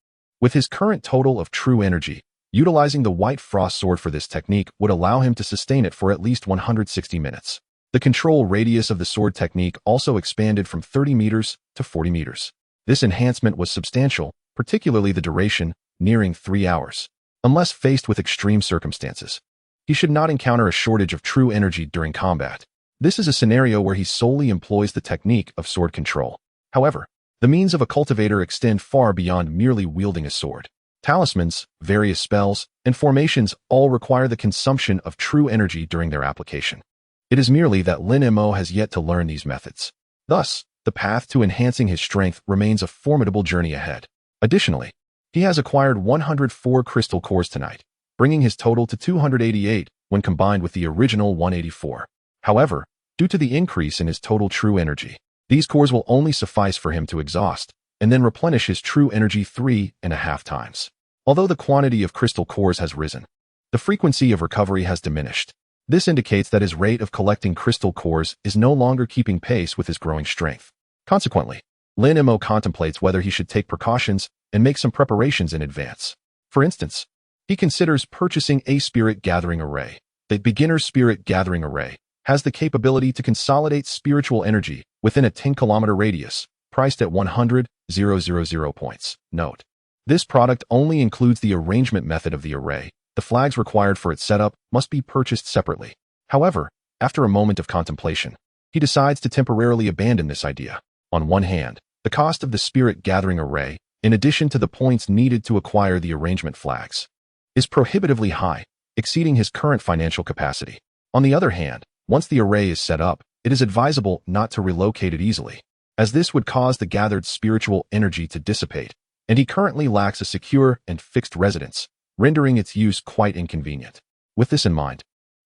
With his current total of true energy, utilizing the White Frost sword for this technique would allow him to sustain it for at least 160 minutes. The control radius of the sword technique also expanded from 30 meters to 40 meters. This enhancement was substantial, particularly the duration, nearing 3 hours. Unless faced with extreme circumstances, he should not encounter a shortage of true energy during combat. This is a scenario where he solely employs the technique of sword control. However, the means of a cultivator extend far beyond merely wielding a sword. Talismans, various spells, and formations all require the consumption of true energy during their application. It is merely that Lin Mo has yet to learn these methods. Thus, the path to enhancing his strength remains a formidable journey ahead. Additionally, he has acquired 104 crystal cores tonight, bringing his total to 288 when combined with the original 184. However, due to the increase in his total true energy, these cores will only suffice for him to exhaust and then replenish his true energy 3.5 times. Although the quantity of crystal cores has risen, the frequency of recovery has diminished. This indicates that his rate of collecting crystal cores is no longer keeping pace with his growing strength. Consequently, Lin Mo contemplates whether he should take precautions and make some preparations in advance. For instance, he considers purchasing a spirit gathering array. The beginner spirit gathering array has the capability to consolidate spiritual energy within a 10-kilometer radius, priced at 100,000 points. Note: this product only includes the arrangement method of the array. The flags required for its setup must be purchased separately. However, after a moment of contemplation, he decides to temporarily abandon this idea. On one hand, the cost of the spirit gathering array, in addition to the points needed to acquire the arrangement flags, is prohibitively high, exceeding his current financial capacity. On the other hand, once the array is set up, it is advisable not to relocate it easily, as this would cause the gathered spiritual energy to dissipate, and he currently lacks a secure and fixed residence, rendering its use quite inconvenient. With this in mind,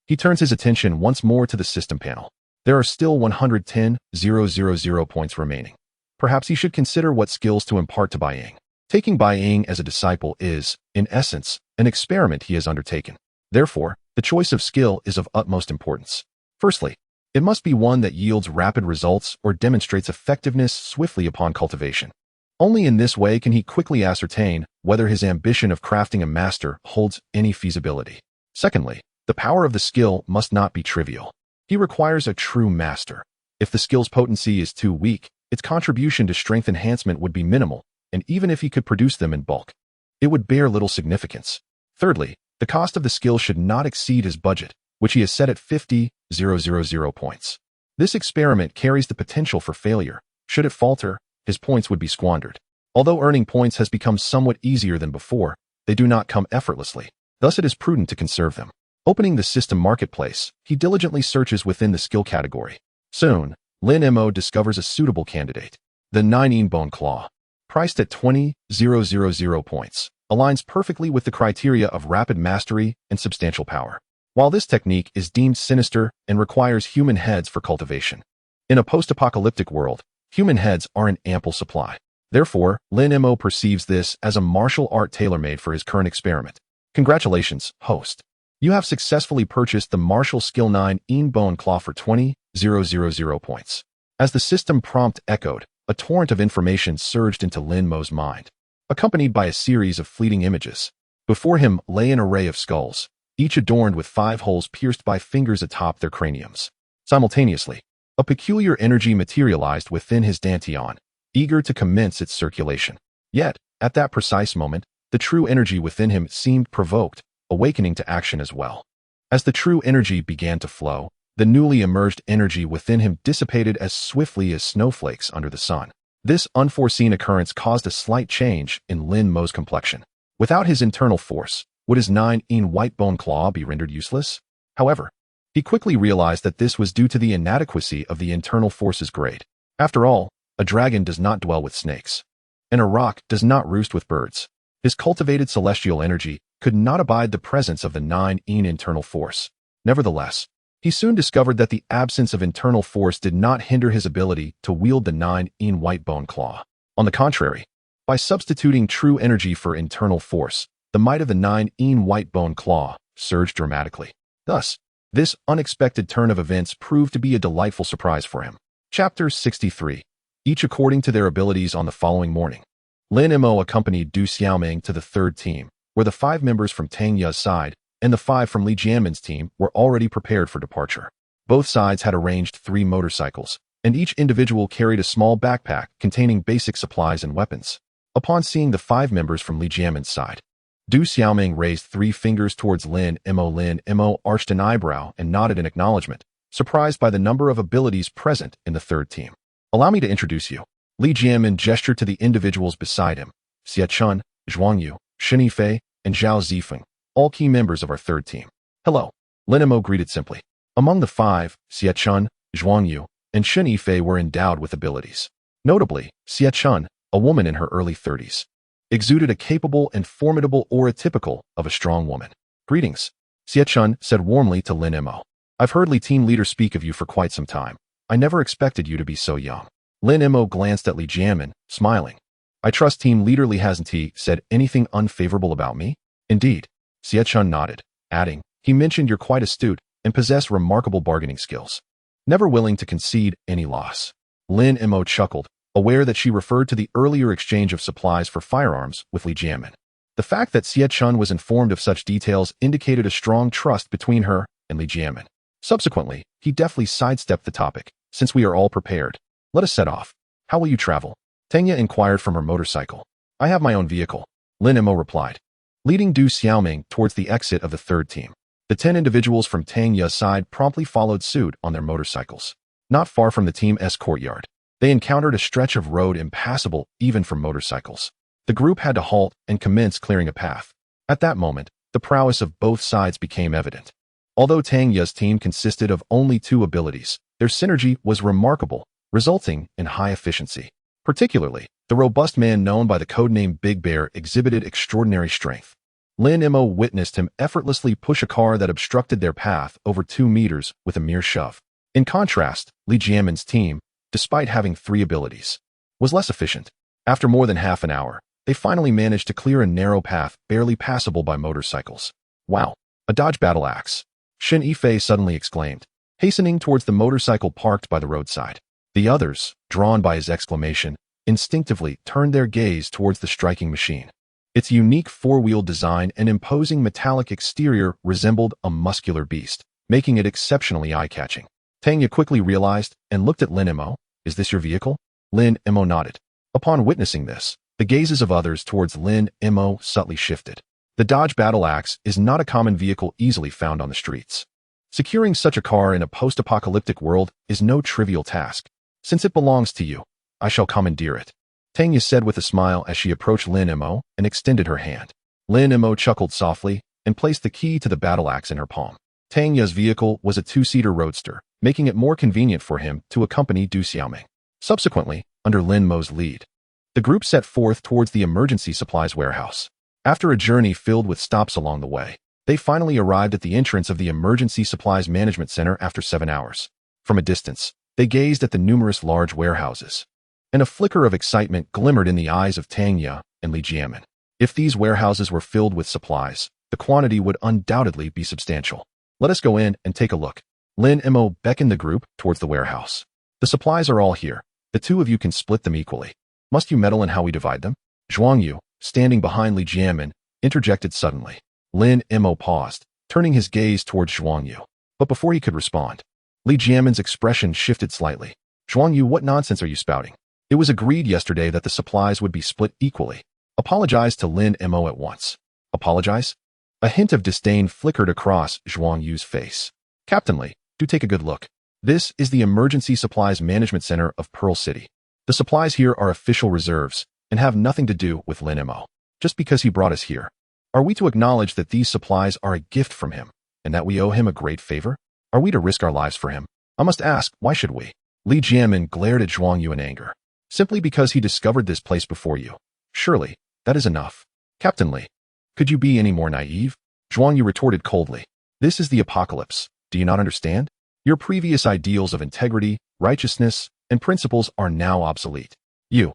he turns his attention once more to the system panel. There are still 110,000 points remaining. Perhaps he should consider what skills to impart to Bai Ying. Taking Bai Ying as a disciple is, in essence, an experiment he has undertaken. Therefore, the choice of skill is of utmost importance. Firstly, it must be one that yields rapid results or demonstrates effectiveness swiftly upon cultivation. Only in this way can he quickly ascertain whether his ambition of crafting a master holds any feasibility. Secondly, the power of the skill must not be trivial. He requires a true master. If the skill's potency is too weak, its contribution to strength enhancement would be minimal, and even if he could produce them in bulk, it would bear little significance. Thirdly, the cost of the skill should not exceed his budget, which he has set at 50,000 points. This experiment carries the potential for failure. Should it falter, his points would be squandered. Although earning points has become somewhat easier than before, they do not come effortlessly. Thus it is prudent to conserve them. Opening the system marketplace, he diligently searches within the skill category. Soon, Lin Mo discovers a suitable candidate. The 9 Bone Claw, priced at 20,000 points, aligns perfectly with the criteria of rapid mastery and substantial power. While this technique is deemed sinister and requires human heads for cultivation, in a post-apocalyptic world, human heads are in ample supply. Therefore, Lin Mo perceives this as a martial art tailor-made for his current experiment. Congratulations, host. You have successfully purchased the martial skill 9 Bone Claw for 20,000 points. As the system prompt echoed, a torrent of information surged into Lin Mo's mind, accompanied by a series of fleeting images. Before him lay an array of skulls, each adorned with 5 holes pierced by fingers atop their craniums. Simultaneously, a peculiar energy materialized within his dantian, eager to commence its circulation. Yet, at that precise moment, the true energy within him seemed provoked, awakening to action as well. As the true energy began to flow, the newly emerged energy within him dissipated as swiftly as snowflakes under the sun. This unforeseen occurrence caused a slight change in Lin Mo's complexion. Without his internal force, would his 9 White Bone Claw be rendered useless? However, he quickly realized that this was due to the inadequacy of the internal force's grade. After all, a dragon does not dwell with snakes, and a rock does not roost with birds. His cultivated celestial energy could not abide the presence of the 9 internal force. Nevertheless, he soon discovered that the absence of internal force did not hinder his ability to wield the 9 White Bone Claw. On the contrary, by substituting true energy for internal force, the might of the 9 White Bone Claw surged dramatically. Thus, This unexpected turn of events proved to be a delightful surprise for him. Chapter 63. Each according to their abilities. On the following morning, Lin Mo accompanied Du Xiaoming to the third team, where the 5 members from Tang Ye's side and the 5 from Li Jianmin's team were already prepared for departure. Both sides had arranged 3 motorcycles, and each individual carried a small backpack containing basic supplies and weapons. Upon seeing the 5 members from Li Jianmin's side, Du Xiaoming raised 3 fingers towards Lin Mo. Lin Mo arched an eyebrow and nodded in acknowledgement, surprised by the number of abilities present in the third team. Allow me to introduce you. Li Jianmin gestured to the individuals beside him: Xie Chun, Zhuang Yu, Shen Yifei, and Zhao Zifeng, all key members of our third team. Hello. Lin Mo greeted simply. Among the 5, Xie Chun, Zhuang Yu, and Shen Yifei were endowed with abilities. Notably, Xie Chun, a woman in her early 30s, exuded a capable and formidable aura typical of a strong woman. Greetings, Xie Chun said warmly to Lin Mo. I've heard Li team leader speak of you for quite some time. I never expected you to be so young. Lin Mo glanced at Li Jianmin, smiling. I trust team leader Li hasn't he said anything unfavorable about me? Indeed. Xie Chun nodded, adding, he mentioned you're quite astute and possess remarkable bargaining skills, never willing to concede any loss. Lin Mo chuckled, aware that she referred to the earlier exchange of supplies for firearms with Li Jianmin. The fact that Xie Chun was informed of such details indicated a strong trust between her and Li Jianmin. Subsequently, he deftly sidestepped the topic. Since we are all prepared, let us set off. How will you travel? Tanya inquired from her motorcycle. I have my own vehicle, Lin Mo replied, leading Du Xiaoming towards the exit of the third team. The 10 individuals from Tang Ye's side promptly followed suit on their motorcycles. Not far from the team's courtyard, they encountered a stretch of road impassable even for motorcycles. The group had to halt and commence clearing a path. At that moment, the prowess of both sides became evident. Although Tang Ye's team consisted of only 2 abilities, their synergy was remarkable, resulting in high efficiency. Particularly, the robust man known by the codename Big Bear exhibited extraordinary strength. Lin Mo witnessed him effortlessly push a car that obstructed their path over 2 meters with a mere shove. In contrast, Li Jianmin's team, despite having 3 abilities, was less efficient. After more than half an hour, they finally managed to clear a narrow path barely passable by motorcycles. Wow, a dodge battle axe! Shen Yifei suddenly exclaimed, hastening towards the motorcycle parked by the roadside. The others, drawn by his exclamation, instinctively turned their gaze towards the striking machine. Its unique 4-wheel design and imposing metallic exterior resembled a muscular beast, making it exceptionally eye-catching. Tang Ye quickly realized and looked at Lin Mo. Is this your vehicle? Lin Mo nodded. Upon witnessing this, the gazes of others towards Lin Mo subtly shifted. The Dodge Battle Axe is not a common vehicle easily found on the streets. Securing such a car in a post-apocalyptic world is no trivial task. Since it belongs to you, I shall commandeer it, Tang Ye said with a smile as she approached Lin Mo and extended her hand. Lin Mo chuckled softly and placed the key to the battle axe in her palm. Tang Ye's vehicle was a 2-seater roadster, making it more convenient for him to accompany Du Xiaoming. Subsequently, under Lin Mo's lead, the group set forth towards the emergency supplies warehouse. After a journey filled with stops along the way, they finally arrived at the entrance of the Emergency Supplies Management Center after 7 hours. From a distance, they gazed at the numerous large warehouses, and a flicker of excitement glimmered in the eyes of Tang Ye and Li Jianmin. If these warehouses were filled with supplies, the quantity would undoubtedly be substantial. Let us go in and take a look. Lin Mo beckoned the group towards the warehouse. The supplies are all here. The 2 of you can split them equally. Must you meddle in how we divide them? Zhuang Yu, standing behind Li Jianmin, interjected suddenly. Lin Mo paused, turning his gaze towards Zhuang Yu. But before he could respond, Li Jianmin's expression shifted slightly. Zhuang Yu, what nonsense are you spouting? It was agreed yesterday that the supplies would be split equally. Apologize to Lin Mo at once. Apologize? A hint of disdain flickered across Zhuang Yu's face. Captain Li, do take a good look. This is the Emergency Supplies Management Center of Pearl City. The supplies here are official reserves and have nothing to do with Lin Mo. Just because he brought us here, are we to acknowledge that these supplies are a gift from him and that we owe him a great favor? Are we to risk our lives for him? I must ask, why should we? Li Jianmin glared at Zhuang Yu in anger. Simply because he discovered this place before you. Surely, that is enough. Captain Li, could you be any more naive? Zhuang Yu retorted coldly. This is the apocalypse. Do you not understand? Your previous ideals of integrity, righteousness, and principles are now obsolete. You.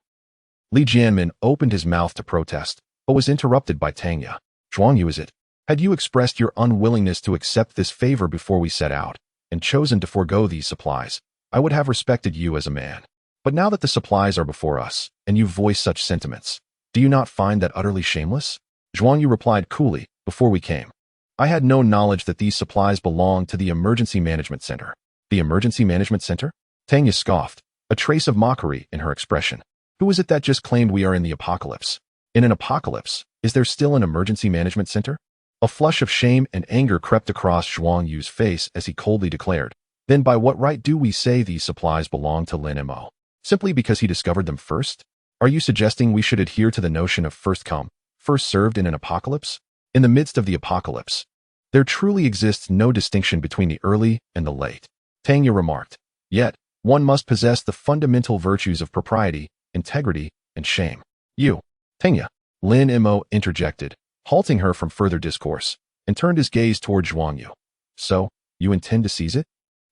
Li Jianmin opened his mouth to protest, but was interrupted by Tang Ye. Zhuang Yu, is it? Had you expressed your unwillingness to accept this favor before we set out, and chosen to forego these supplies, I would have respected you as a man. But now that the supplies are before us, and you voice such sentiments, do you not find that utterly shameless? Zhuang Yu replied coolly, before we came, I had no knowledge that these supplies belonged to the Emergency Management Center. The Emergency Management Center? Tanya scoffed, a trace of mockery in her expression. Who is it that just claimed we are in the apocalypse? In an apocalypse, is there still an Emergency Management Center? A flush of shame and anger crept across Zhuang Yu's face as he coldly declared, Then by what right do we say these supplies belong to Lin Mo? Simply because he discovered them first? Are you suggesting we should adhere to the notion of first come, first served in an apocalypse? In the midst of the apocalypse, there truly exists no distinction between the early and the late, Tanya remarked. Yet, one must possess the fundamental virtues of propriety, integrity, and shame. You, Tanya, Lin Mo interjected, halting her from further discourse, and turned his gaze toward Zhuang Yu. So, you intend to seize it?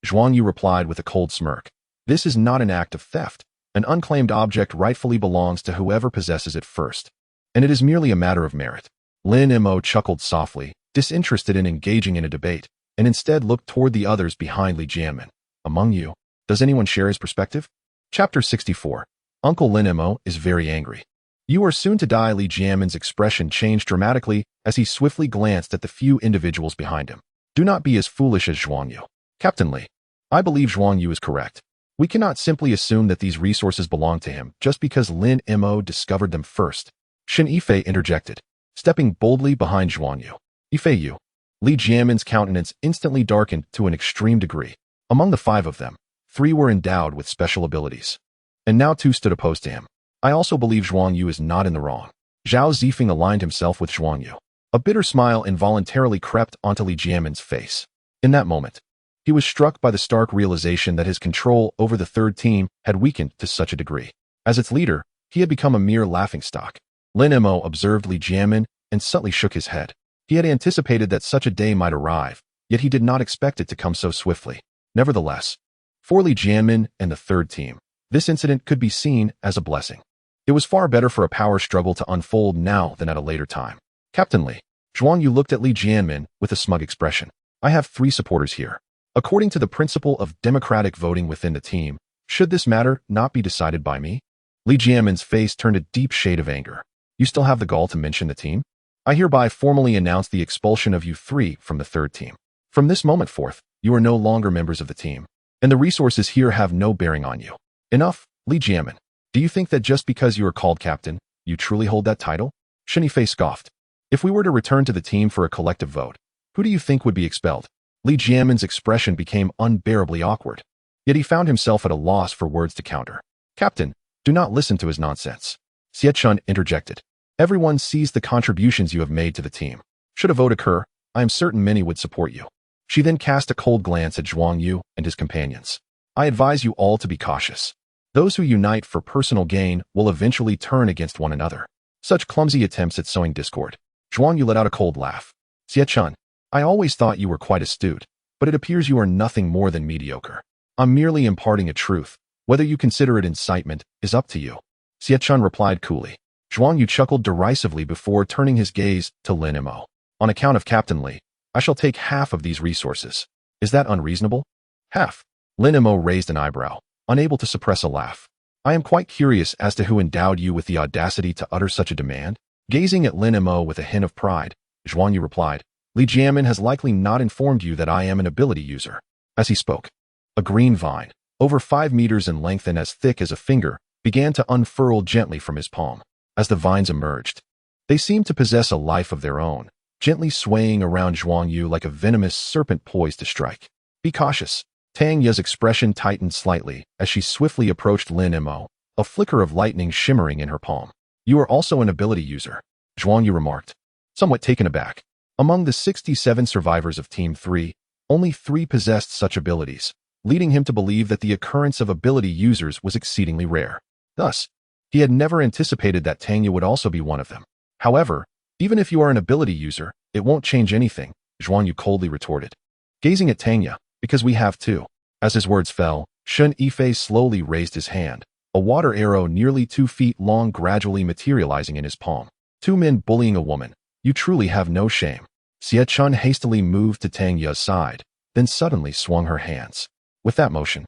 Zhuang Yu replied with a cold smirk. This is not an act of theft. An unclaimed object rightfully belongs to whoever possesses it first, and it is merely a matter of merit. Lin Mo chuckled softly, disinterested in engaging in a debate, and instead looked toward the others behind Li Jianmin. Among you, does anyone share his perspective? Chapter 64. Uncle Lin Mo is very angry. You are soon to die. Li Jianmin's expression changed dramatically as he swiftly glanced at the few individuals behind him. Do not be as foolish as Zhuang Yu. Captain Li, I believe Zhuang Yu is correct. We cannot simply assume that these resources belong to him just because Lin Mo discovered them first. Shen Yifei interjected, stepping boldly behind Zhuang Yu. Yifei Yu. Li Jianmin's countenance instantly darkened to an extreme degree. Among the 5 of them, 3 were endowed with special abilities, and now 2 stood opposed to him. I also believe Zhuang Yu is not in the wrong. Zhao Zifeng aligned himself with Zhuang Yu. A bitter smile involuntarily crept onto Li Jianmin's face. In that moment, he was struck by the stark realization that his control over the third team had weakened to such a degree. As its leader, he had become a mere laughingstock. Lin Mo observed Li Jianmin and subtly shook his head. He had anticipated that such a day might arrive, yet he did not expect it to come so swiftly. Nevertheless, for Li Jianmin and the third team, this incident could be seen as a blessing. It was far better for a power struggle to unfold now than at a later time. Captain Li, Zhuang Yu looked at Li Jianmin with a smug expression. I have 3 supporters here. According to the principle of democratic voting within the team, should this matter not be decided by me? Li Jianmin's face turned a deep shade of anger. You still have the gall to mention the team? I hereby formally announce the expulsion of you 3 from the third team. From this moment forth, you are no longer members of the team, and the resources here have no bearing on you. Enough, Li Jianmin. Do you think that just because you are called captain, you truly hold that title? Shen Yifei scoffed. If we were to return to the team for a collective vote, who do you think would be expelled? Li Jianmin's expression became unbearably awkward. Yet he found himself at a loss for words to counter. Captain, do not listen to his nonsense. Xie Chun interjected. Everyone sees the contributions you have made to the team. Should a vote occur, I am certain many would support you. She then cast a cold glance at Zhuang Yu and his companions. I advise you all to be cautious. Those who unite for personal gain will eventually turn against one another. Such clumsy attempts at sowing discord. Zhuang Yu let out a cold laugh. Xie Chun, I always thought you were quite astute, but it appears you are nothing more than mediocre. I'm merely imparting a truth. Whether you consider it incitement is up to you. Xie Chun replied coolly. Zhuang Yu chuckled derisively before turning his gaze to Lin Mo. On account of Captain Li, I shall take half of these resources. Is that unreasonable? Half? Lin Mo raised an eyebrow, unable to suppress a laugh. I am quite curious as to who endowed you with the audacity to utter such a demand. Gazing at Lin Mo with a hint of pride, Zhuang Yu replied, Li Jianmin has likely not informed you that I am an ability user. As he spoke, a green vine, over 5 meters in length and as thick as a finger, began to unfurl gently from his palm. As the vines emerged, they seemed to possess a life of their own, gently swaying around Zhuang Yu like a venomous serpent poised to strike. Be cautious. Tang Ye's expression tightened slightly as she swiftly approached Lin Mo, a flicker of lightning shimmering in her palm. You are also an ability user, Zhuang Yu remarked, somewhat taken aback. Among the 67 survivors of Team 3, only 3 possessed such abilities, leading him to believe that the occurrence of ability users was exceedingly rare. Thus, he had never anticipated that Tanya would also be one of them. However, even if you are an ability user, it won't change anything, Zhuang Yu coldly retorted. Gazing at Tanya, because we have too. As his words fell, Shen Yifei slowly raised his hand, a water arrow nearly 2 feet long gradually materializing in his palm. 2 men bullying a woman. You truly have no shame. Xie Chun hastily moved to Tang Ye's side, then suddenly swung her hands. With that motion,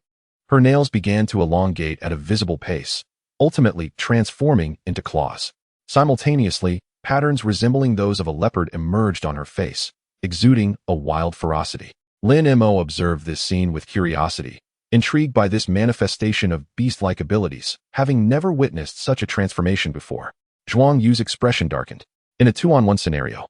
her nails began to elongate at a visible pace, ultimately transforming into claws. Simultaneously, patterns resembling those of a leopard emerged on her face, exuding a wild ferocity. Lin Mo observed this scene with curiosity, intrigued by this manifestation of beast-like abilities, having never witnessed such a transformation before. Zhuang Yu's expression darkened. In a 2-on-1 scenario,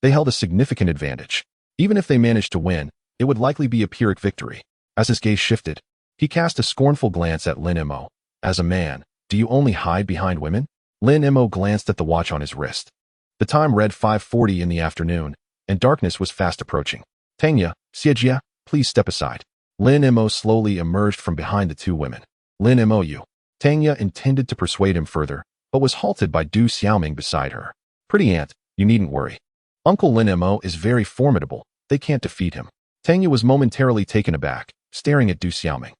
they held a significant advantage. Even if they managed to win, it would likely be a Pyrrhic victory. As his gaze shifted, he cast a scornful glance at Lin Mo. As a man, do you only hide behind women? Lin Mo glanced at the watch on his wrist. The time read 5:40 in the afternoon, and darkness was fast approaching. Tangya, Xiejia, please step aside. Lin Mo slowly emerged from behind the two women. Lin Mo, you. Tangya intended to persuade him further, but was halted by Du Xiaoming beside her. Pretty aunt, you needn't worry. Uncle Lin Mo is very formidable. They can't defeat him. Tangya was momentarily taken aback, staring at Du Xiaoming.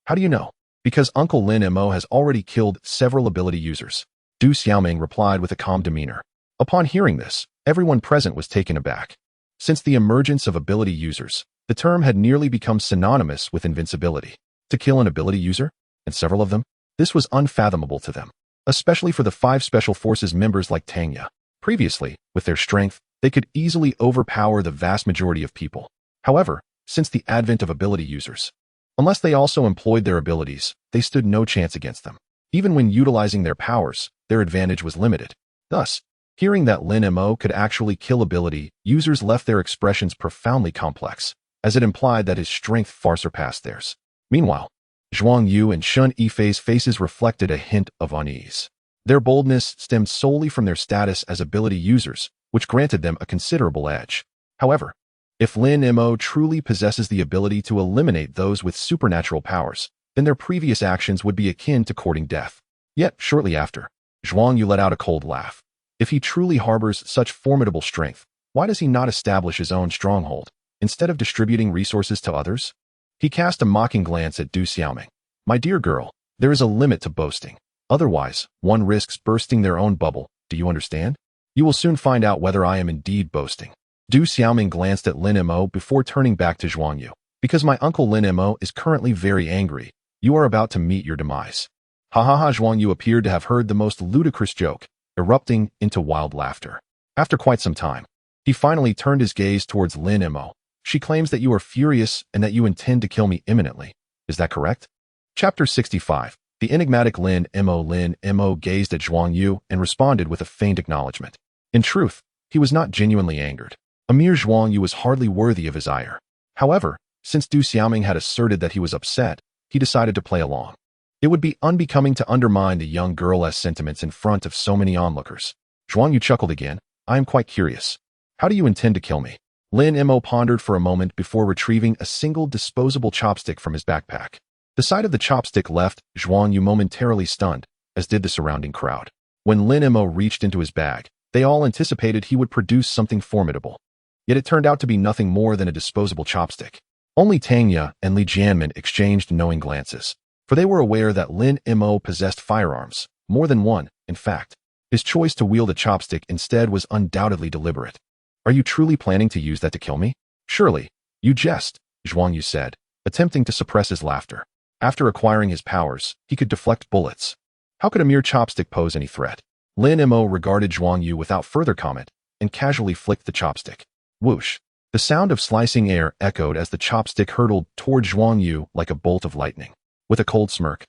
How do you know? Because Uncle Lin Mo has already killed several ability users. Du Xiaoming replied with a calm demeanor. Upon hearing this, everyone present was taken aback. Since the emergence of ability users, the term had nearly become synonymous with invincibility. To kill an ability user, and several of them, this was unfathomable to them, especially for the 5 Special Forces members like Tangya. Previously, with their strength, they could easily overpower the vast majority of people. However, since the advent of ability users, unless they also employed their abilities, they stood no chance against them. Even when utilizing their powers, their advantage was limited. Thus, hearing that Lin Mo could actually kill ability, users left their expressions profoundly complex, as it implied that his strength far surpassed theirs. Meanwhile, Zhuang Yu and Shun Yifei's faces reflected a hint of unease. Their boldness stemmed solely from their status as ability users, which granted them a considerable edge. However, if Lin Mo truly possesses the ability to eliminate those with supernatural powers, then their previous actions would be akin to courting death. Yet, shortly after, Zhuang Yu let out a cold laugh. If he truly harbors such formidable strength, why does he not establish his own stronghold, instead of distributing resources to others? He cast a mocking glance at Du Xiaoming. My dear girl, there is a limit to boasting. Otherwise, one risks bursting their own bubble. Do you understand? You will soon find out whether I am indeed boasting. Du Xiaoming glanced at Lin Mo before turning back to Zhuang Yu. Because my uncle Lin Mo is currently very angry, you are about to meet your demise. Ha ha ha! Zhuang Yu appeared to have heard the most ludicrous joke, erupting into wild laughter. After quite some time, he finally turned his gaze towards Lin Mo. She claims that you are furious and that you intend to kill me imminently. Is that correct? Chapter 65. The enigmatic Lin Mo gazed at Zhuang Yu and responded with a faint acknowledgement. In truth, he was not genuinely angered. A mere Zhuang Yu was hardly worthy of his ire. However, since Du Xiaoming had asserted that he was upset, he decided to play along. It would be unbecoming to undermine the young girl's sentiments in front of so many onlookers. Zhuang Yu chuckled again. I am quite curious. How do you intend to kill me? Lin Mo pondered for a moment before retrieving a single disposable chopstick from his backpack. The sight of the chopstick left Zhuang Yu momentarily stunned, as did the surrounding crowd. When Lin Mo reached into his bag, they all anticipated he would produce something formidable. Yet it turned out to be nothing more than a disposable chopstick. Only Tangya and Li Jianmin exchanged knowing glances, for they were aware that Lin Mo possessed firearms, more than one, in fact. His choice to wield a chopstick instead was undoubtedly deliberate. Are you truly planning to use that to kill me? Surely, you jest, Zhuang Yu said, attempting to suppress his laughter. After acquiring his powers, he could deflect bullets. How could a mere chopstick pose any threat? Lin Mo regarded Zhuang Yu without further comment and casually flicked the chopstick. Whoosh! The sound of slicing air echoed as the chopstick hurtled toward Zhuang Yu like a bolt of lightning. With a cold smirk,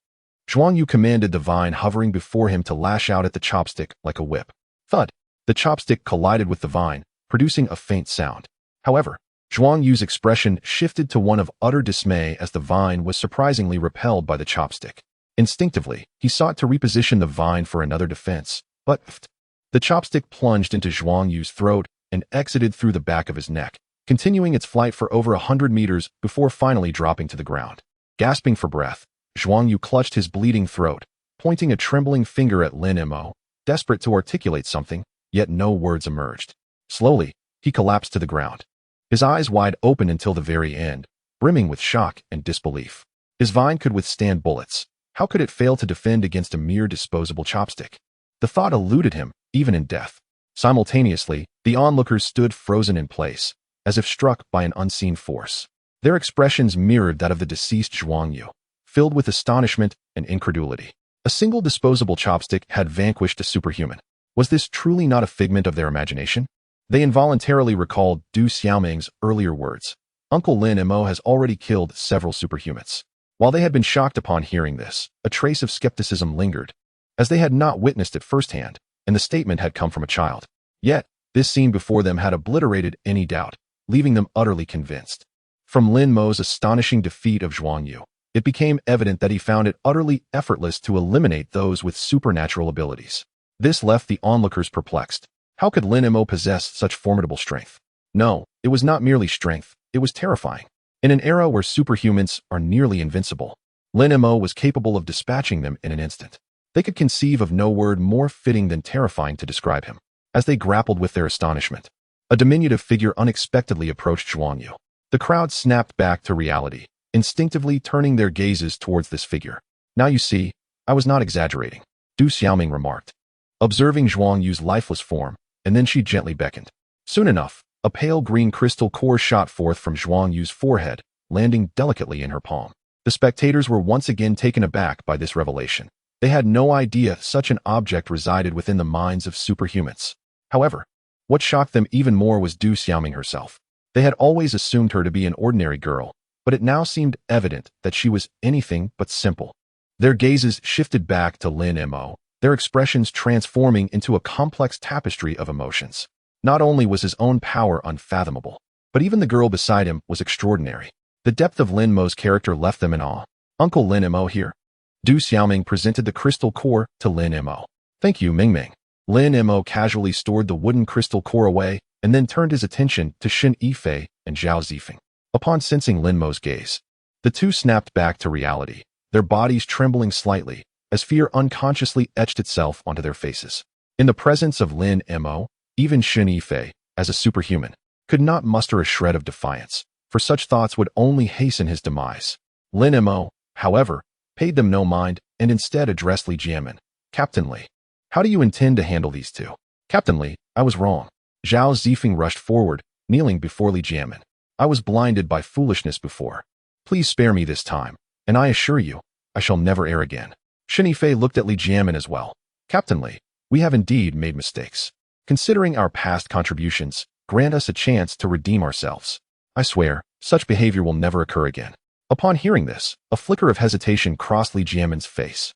Zhuang Yu commanded the vine hovering before him to lash out at the chopstick like a whip. Thud! The chopstick collided with the vine, producing a faint sound. However, Zhuang Yu's expression shifted to one of utter dismay as the vine was surprisingly repelled by the chopstick. Instinctively, he sought to reposition the vine for another defense, but the chopstick plunged into Zhuang Yu's throat and exited through the back of his neck, continuing its flight for over 100 meters before finally dropping to the ground. Gasping for breath, Zhuang Yu clutched his bleeding throat, pointing a trembling finger at Lin Mo, desperate to articulate something, yet no words emerged. Slowly, he collapsed to the ground, his eyes wide open until the very end, brimming with shock and disbelief. His vine could withstand bullets. How could it fail to defend against a mere disposable chopstick? The thought eluded him, even in death. Simultaneously, the onlookers stood frozen in place, as if struck by an unseen force. Their expressions mirrored that of the deceased Zhuang Yu, filled with astonishment and incredulity. A single disposable chopstick had vanquished a superhuman. Was this truly not a figment of their imagination? They involuntarily recalled Du Xiaoming's earlier words. Uncle Lin Mo has already killed several superhumans. While they had been shocked upon hearing this, a trace of skepticism lingered, as they had not witnessed it firsthand, and the statement had come from a child. Yet, this scene before them had obliterated any doubt, leaving them utterly convinced. From Lin Mo's astonishing defeat of Zhuang Yu, it became evident that he found it utterly effortless to eliminate those with supernatural abilities. This left the onlookers perplexed. How could Lin Mo possess such formidable strength? No, it was not merely strength, it was terrifying. In an era where superhumans are nearly invincible, Lin Mo was capable of dispatching them in an instant. They could conceive of no word more fitting than terrifying to describe him. As they grappled with their astonishment, a diminutive figure unexpectedly approached Zhuang Yu. The crowd snapped back to reality, instinctively turning their gazes towards this figure. Now you see, I was not exaggerating, Du Xiaoming remarked, observing Zhuang Yu's lifeless form, and then she gently beckoned. Soon enough, a pale green crystal core shot forth from Zhuang Yu's forehead, landing delicately in her palm. The spectators were once again taken aback by this revelation. They had no idea such an object resided within the minds of superhumans. However, what shocked them even more was Du Xiaoming herself. They had always assumed her to be an ordinary girl, but it now seemed evident that she was anything but simple. Their gazes shifted back to Lin Mo, their expressions transforming into a complex tapestry of emotions. Not only was his own power unfathomable, but even the girl beside him was extraordinary. The depth of Lin Mo's character left them in awe. Uncle Lin Mo here. Du Xiaoming presented the crystal core to Lin Mo. Thank you, Ming Ming. Lin Mo casually stored the wooden crystal core away and then turned his attention to Xin Yifei and Zhao Zifeng. Upon sensing Lin Mo's gaze, the two snapped back to reality, their bodies trembling slightly as fear unconsciously etched itself onto their faces. In the presence of Lin Mo, even Xin Yifei, as a superhuman, could not muster a shred of defiance, for such thoughts would only hasten his demise. Lin Mo, however, paid them no mind and instead addressed Li Jianmen. Captain Li, how do you intend to handle these two? Captain Li, I was wrong. Zhao Zifeng rushed forward, kneeling before Li Jianmen. I was blinded by foolishness before. Please spare me this time, and I assure you, I shall never err again. Xin Yifei looked at Li Jianmen as well. Captain Li, we have indeed made mistakes. Considering our past contributions, grant us a chance to redeem ourselves. I swear, such behavior will never occur again. Upon hearing this, a flicker of hesitation crossed Li Jianmen's face.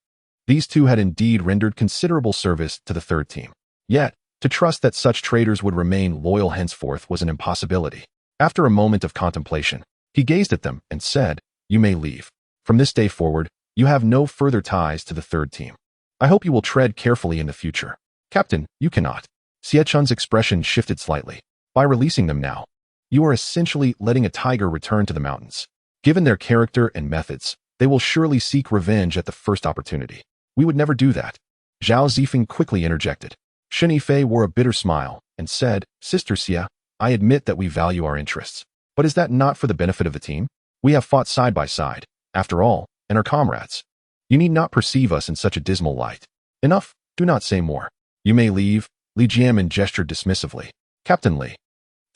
These two had indeed rendered considerable service to the third team. Yet, to trust that such traitors would remain loyal henceforth was an impossibility. After a moment of contemplation, he gazed at them and said, You may leave. From this day forward, you have no further ties to the third team. I hope you will tread carefully in the future. Captain, you cannot. Xie Chun's expression shifted slightly. By releasing them now, you are essentially letting a tiger return to the mountains. Given their character and methods, they will surely seek revenge at the first opportunity. We would never do that. Zhao Zifeng quickly interjected. Xin Yifei wore a bitter smile and said, Sister Xie, I admit that we value our interests. But is that not for the benefit of the team? We have fought side by side, after all, and are comrades. You need not perceive us in such a dismal light. Enough, do not say more. You may leave. Li Jianmen gestured dismissively. Captain Li.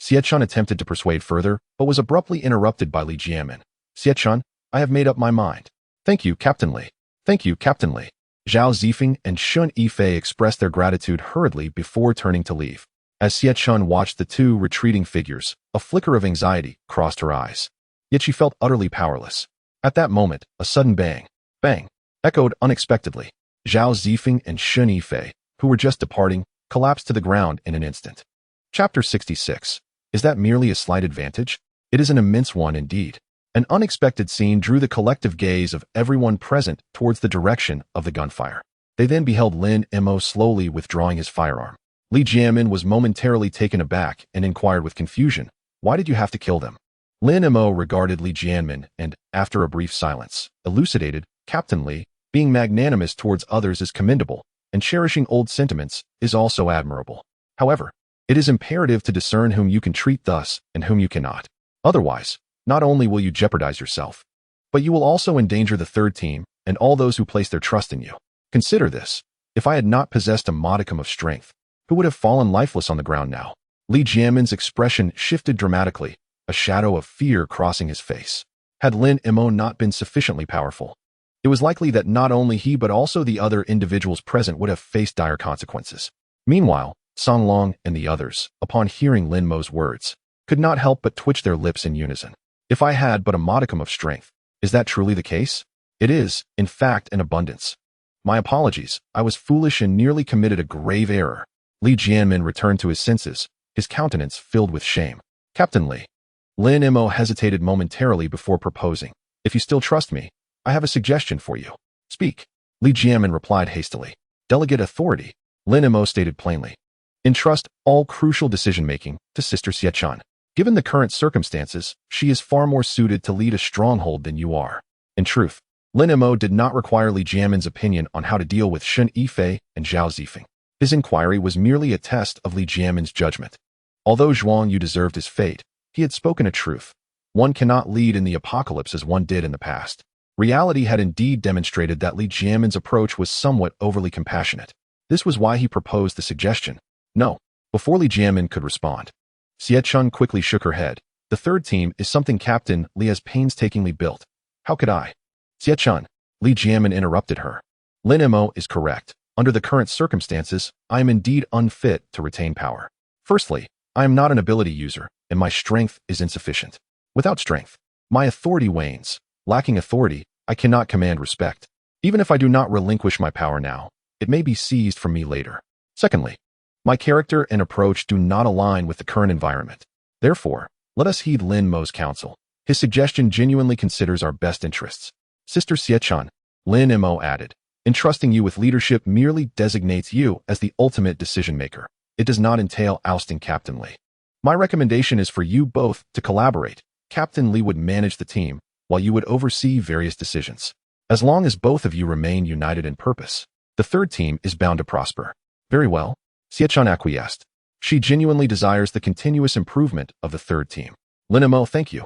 Xie Chun attempted to persuade further, but was abruptly interrupted by Li Jianmen. Xie Chun, I have made up my mind. Thank you, Captain Li. Thank you, Captain Li. Zhao Zifeng and Xin Yifei expressed their gratitude hurriedly before turning to leave. As Xie Chun watched the two retreating figures, a flicker of anxiety crossed her eyes. Yet she felt utterly powerless. At that moment, a sudden bang, bang, echoed unexpectedly. Zhao Zifeng and Xin Yifei, who were just departing, collapsed to the ground in an instant. Chapter 66. Is that merely a slight advantage? It is an immense one indeed. An unexpected scene drew the collective gaze of everyone present towards the direction of the gunfire. They then beheld Lin Mo slowly withdrawing his firearm. Li Jianmen was momentarily taken aback and inquired with confusion, Why did you have to kill them? Lin Mo regarded Li Jianmen and, after a brief silence, elucidated, Captain Li, being magnanimous towards others is commendable, and cherishing old sentiments is also admirable. However, it is imperative to discern whom you can treat thus and whom you cannot. Otherwise, not only will you jeopardize yourself, but you will also endanger the third team and all those who place their trust in you. Consider this. If I had not possessed a modicum of strength, who would have fallen lifeless on the ground now. Li Jianmin's expression shifted dramatically, a shadow of fear crossing his face. Had Lin Mo not been sufficiently powerful, it was likely that not only he but also the other individuals present would have faced dire consequences. Meanwhile, Song Long and the others, upon hearing Lin Mo's words, could not help but twitch their lips in unison. If I had but a modicum of strength, is that truly the case? It is, in fact, in abundance. My apologies, I was foolish and nearly committed a grave error. Li Jianmin returned to his senses, his countenance filled with shame. Captain Li. Lin Mo hesitated momentarily before proposing. If you still trust me, I have a suggestion for you. Speak. Li Jianmin replied hastily. Delegate authority, Lin Mo stated plainly. Entrust all crucial decision-making to Sister Xiechan. Given the current circumstances, she is far more suited to lead a stronghold than you are. In truth, Lin Mo did not require Li Jianmin's opinion on how to deal with Shun Yifei and Zhao Zifeng. His inquiry was merely a test of Li Jianmin's judgment. Although Zhuang Yu deserved his fate, he had spoken a truth. One cannot lead in the apocalypse as one did in the past. Reality had indeed demonstrated that Li Jianmin's approach was somewhat overly compassionate. This was why he proposed the suggestion. No. Before Li Jianmin could respond, Xiechun quickly shook her head. The third team is something Captain Li has painstakingly built. How could I? Xiechun, Li Jianmin interrupted her. Lin Mo is correct. Under the current circumstances, I am indeed unfit to retain power. Firstly, I am not an ability user, and my strength is insufficient. Without strength, my authority wanes. Lacking authority, I cannot command respect. Even if I do not relinquish my power now, it may be seized from me later. Secondly, my character and approach do not align with the current environment. Therefore, let us heed Lin Mo's counsel. His suggestion genuinely considers our best interests. Sister Xiechan, Lin Mo added, entrusting you with leadership merely designates you as the ultimate decision-maker. It does not entail ousting Captain Li. My recommendation is for you both to collaborate. Captain Li would manage the team, while you would oversee various decisions. As long as both of you remain united in purpose, the third team is bound to prosper. Very well. Xiechan acquiesced. She genuinely desires the continuous improvement of the third team. Lin Mo, thank you.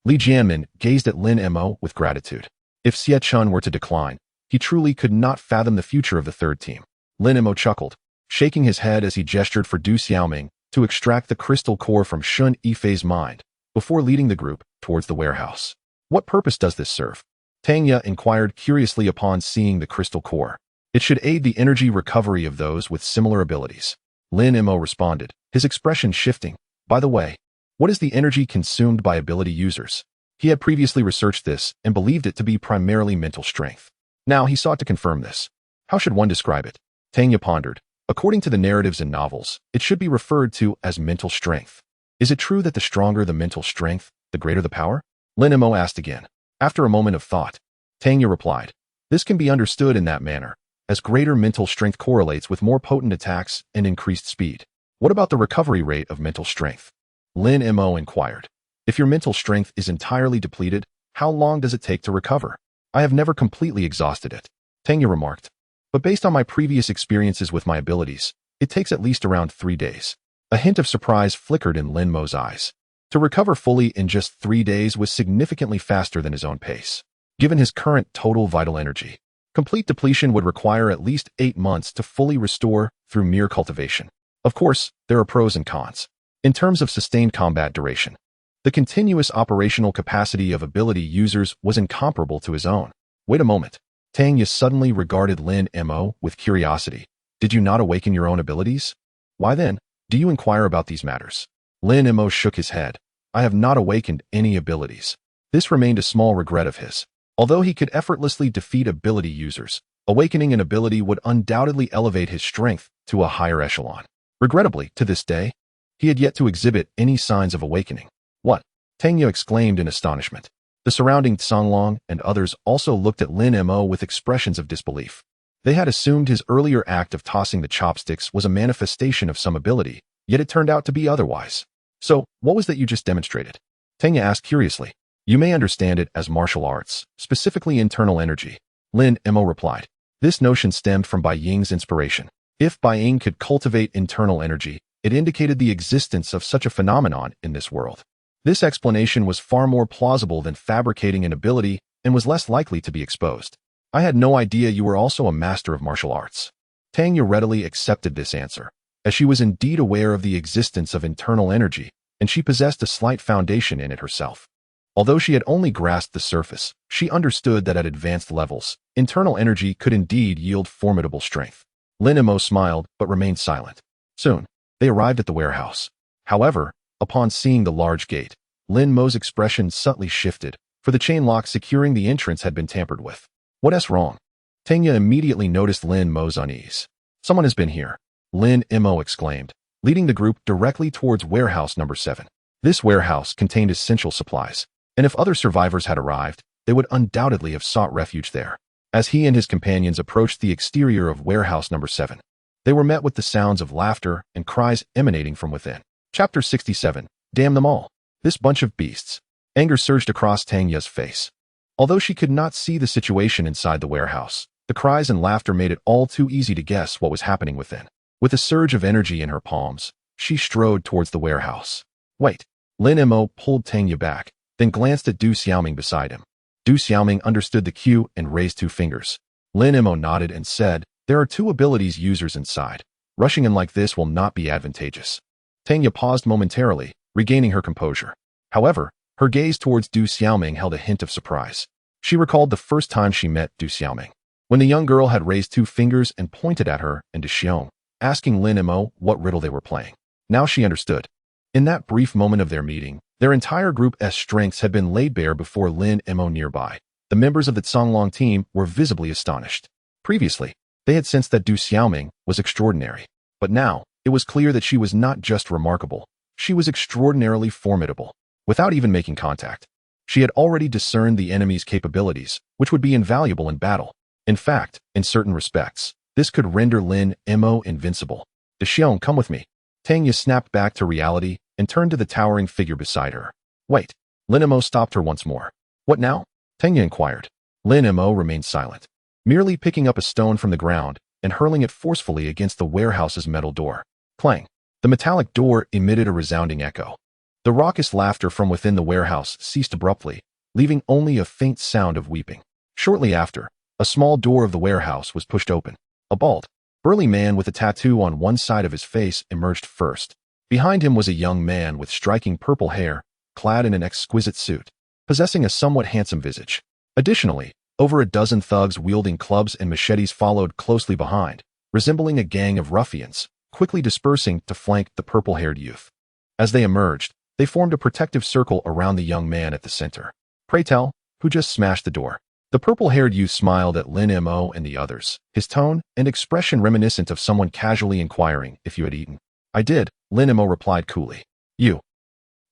Li Jianmin gazed at Lin Mo with gratitude. If Xiechun were to decline, he truly could not fathom the future of the third team. Lin Mo chuckled, shaking his head as he gestured for Du Xiaoming to extract the crystal core from Shun Yifei's mind before leading the group towards the warehouse. What purpose does this serve? Tang Ye inquired curiously upon seeing the crystal core. It should aid the energy recovery of those with similar abilities. Lin Mo responded, his expression shifting. By the way, what is the energy consumed by ability users? He had previously researched this and believed it to be primarily mental strength. Now he sought to confirm this. How should one describe it? Tang Ye pondered. According to the narratives and novels, it should be referred to as mental strength. Is it true that the stronger the mental strength, the greater the power? Lin Mo asked again. After a moment of thought, Tang Ye replied, this can be understood in that manner, as greater mental strength correlates with more potent attacks and increased speed. What about the recovery rate of mental strength? Lin Mo inquired. If your mental strength is entirely depleted, how long does it take to recover? I have never completely exhausted it, Tang Ye remarked. But based on my previous experiences with my abilities, it takes at least around 3 days. A hint of surprise flickered in Lin Mo's eyes. To recover fully in just 3 days was significantly faster than his own pace. Given his current total vital energy, complete depletion would require at least 8 months to fully restore through mere cultivation. Of course, there are pros and cons. In terms of sustained combat duration, the continuous operational capacity of ability users was incomparable to his own. Wait a moment. Tang Ye suddenly regarded Lin Mo with curiosity. Did you not awaken your own abilities? Why then, do you inquire about these matters? Lin Mo shook his head. I have not awakened any abilities. This remained a small regret of his. Although he could effortlessly defeat ability users, awakening an ability would undoubtedly elevate his strength to a higher echelon. Regrettably, to this day, he had yet to exhibit any signs of awakening. What? Tang Ye exclaimed in astonishment. The surrounding Songlong and others also looked at Lin Mo with expressions of disbelief. They had assumed his earlier act of tossing the chopsticks was a manifestation of some ability, yet it turned out to be otherwise. So, what was that you just demonstrated? Tang Ye asked curiously. You may understand it as martial arts, specifically internal energy. Lin Mo replied. This notion stemmed from Bai Ying's inspiration. If Bai Ying could cultivate internal energy, it indicated the existence of such a phenomenon in this world. This explanation was far more plausible than fabricating an ability and was less likely to be exposed. I had no idea you were also a master of martial arts. Tang Ye readily accepted this answer. as she was indeed aware of the existence of internal energy, and she possessed a slight foundation in it herself. Although she had only grasped the surface, she understood that at advanced levels, internal energy could indeed yield formidable strength. Lin Mo smiled but remained silent. Soon, they arrived at the warehouse. However, upon seeing the large gate, Lin Mo's expression subtly shifted, for the chain lock securing the entrance had been tampered with. What's wrong? Tanya immediately noticed Lin Mo's unease. Someone has been here, Lin Mo exclaimed, leading the group directly towards warehouse number 7. This warehouse contained essential supplies, and if other survivors had arrived, they would undoubtedly have sought refuge there. As he and his companions approached the exterior of warehouse number 7, they were met with the sounds of laughter and cries emanating from within. Chapter 67. Damn them all. This bunch of beasts. Anger surged across Tanya's face. Although she could not see the situation inside the warehouse, the cries and laughter made it all too easy to guess what was happening within. With a surge of energy in her palms, she strode towards the warehouse. Wait. Lin Mo pulled Tanya back, then glanced at Du Xiaoming beside him. Du Xiaoming understood the cue and raised 2 fingers. Lin Mo nodded and said, there are 2 abilities users inside. Rushing in like this will not be advantageous. Tanya paused momentarily, regaining her composure. However, her gaze towards Du Xiaoming held a hint of surprise. She recalled the first time she met Du Xiaoming, when the young girl had raised 2 fingers and pointed at her and Du Xiong, asking Lin Mo what riddle they were playing. Now she understood. In that brief moment of their meeting, their entire group's strengths had been laid bare before Lin Mo nearby. The members of the Songlong team were visibly astonished. Previously, they had sensed that Du Xiaoming was extraordinary, but now, it was clear that she was not just remarkable, she was extraordinarily formidable. Without even making contact, she had already discerned the enemy's capabilities, which would be invaluable in battle. In fact, in certain respects, this could render Lin Mo invincible. Du Xiong, come with me. Tanya snapped back to reality and turned to the towering figure beside her. Wait. Lin Mo stopped her once more. What now? Tanya inquired. Lin Mo remained silent, merely picking up a stone from the ground and hurling it forcefully against the warehouse's metal door. Clang. The metallic door emitted a resounding echo. The raucous laughter from within the warehouse ceased abruptly, leaving only a faint sound of weeping. Shortly after, a small door of the warehouse was pushed open. A bald, burly man with a tattoo on one side of his face emerged first. Behind him was a young man with striking purple hair, clad in an exquisite suit, possessing a somewhat handsome visage. Additionally, over a dozen thugs wielding clubs and machetes followed closely behind, resembling a gang of ruffians, quickly dispersing to flank the purple-haired youth. As they emerged, they formed a protective circle around the young man at the center. Pray tell, who just smashed the door? The purple-haired youth smiled at Lin Mo and the others, his tone and expression reminiscent of someone casually inquiring if you had eaten. I did, Lin Mo replied coolly. You.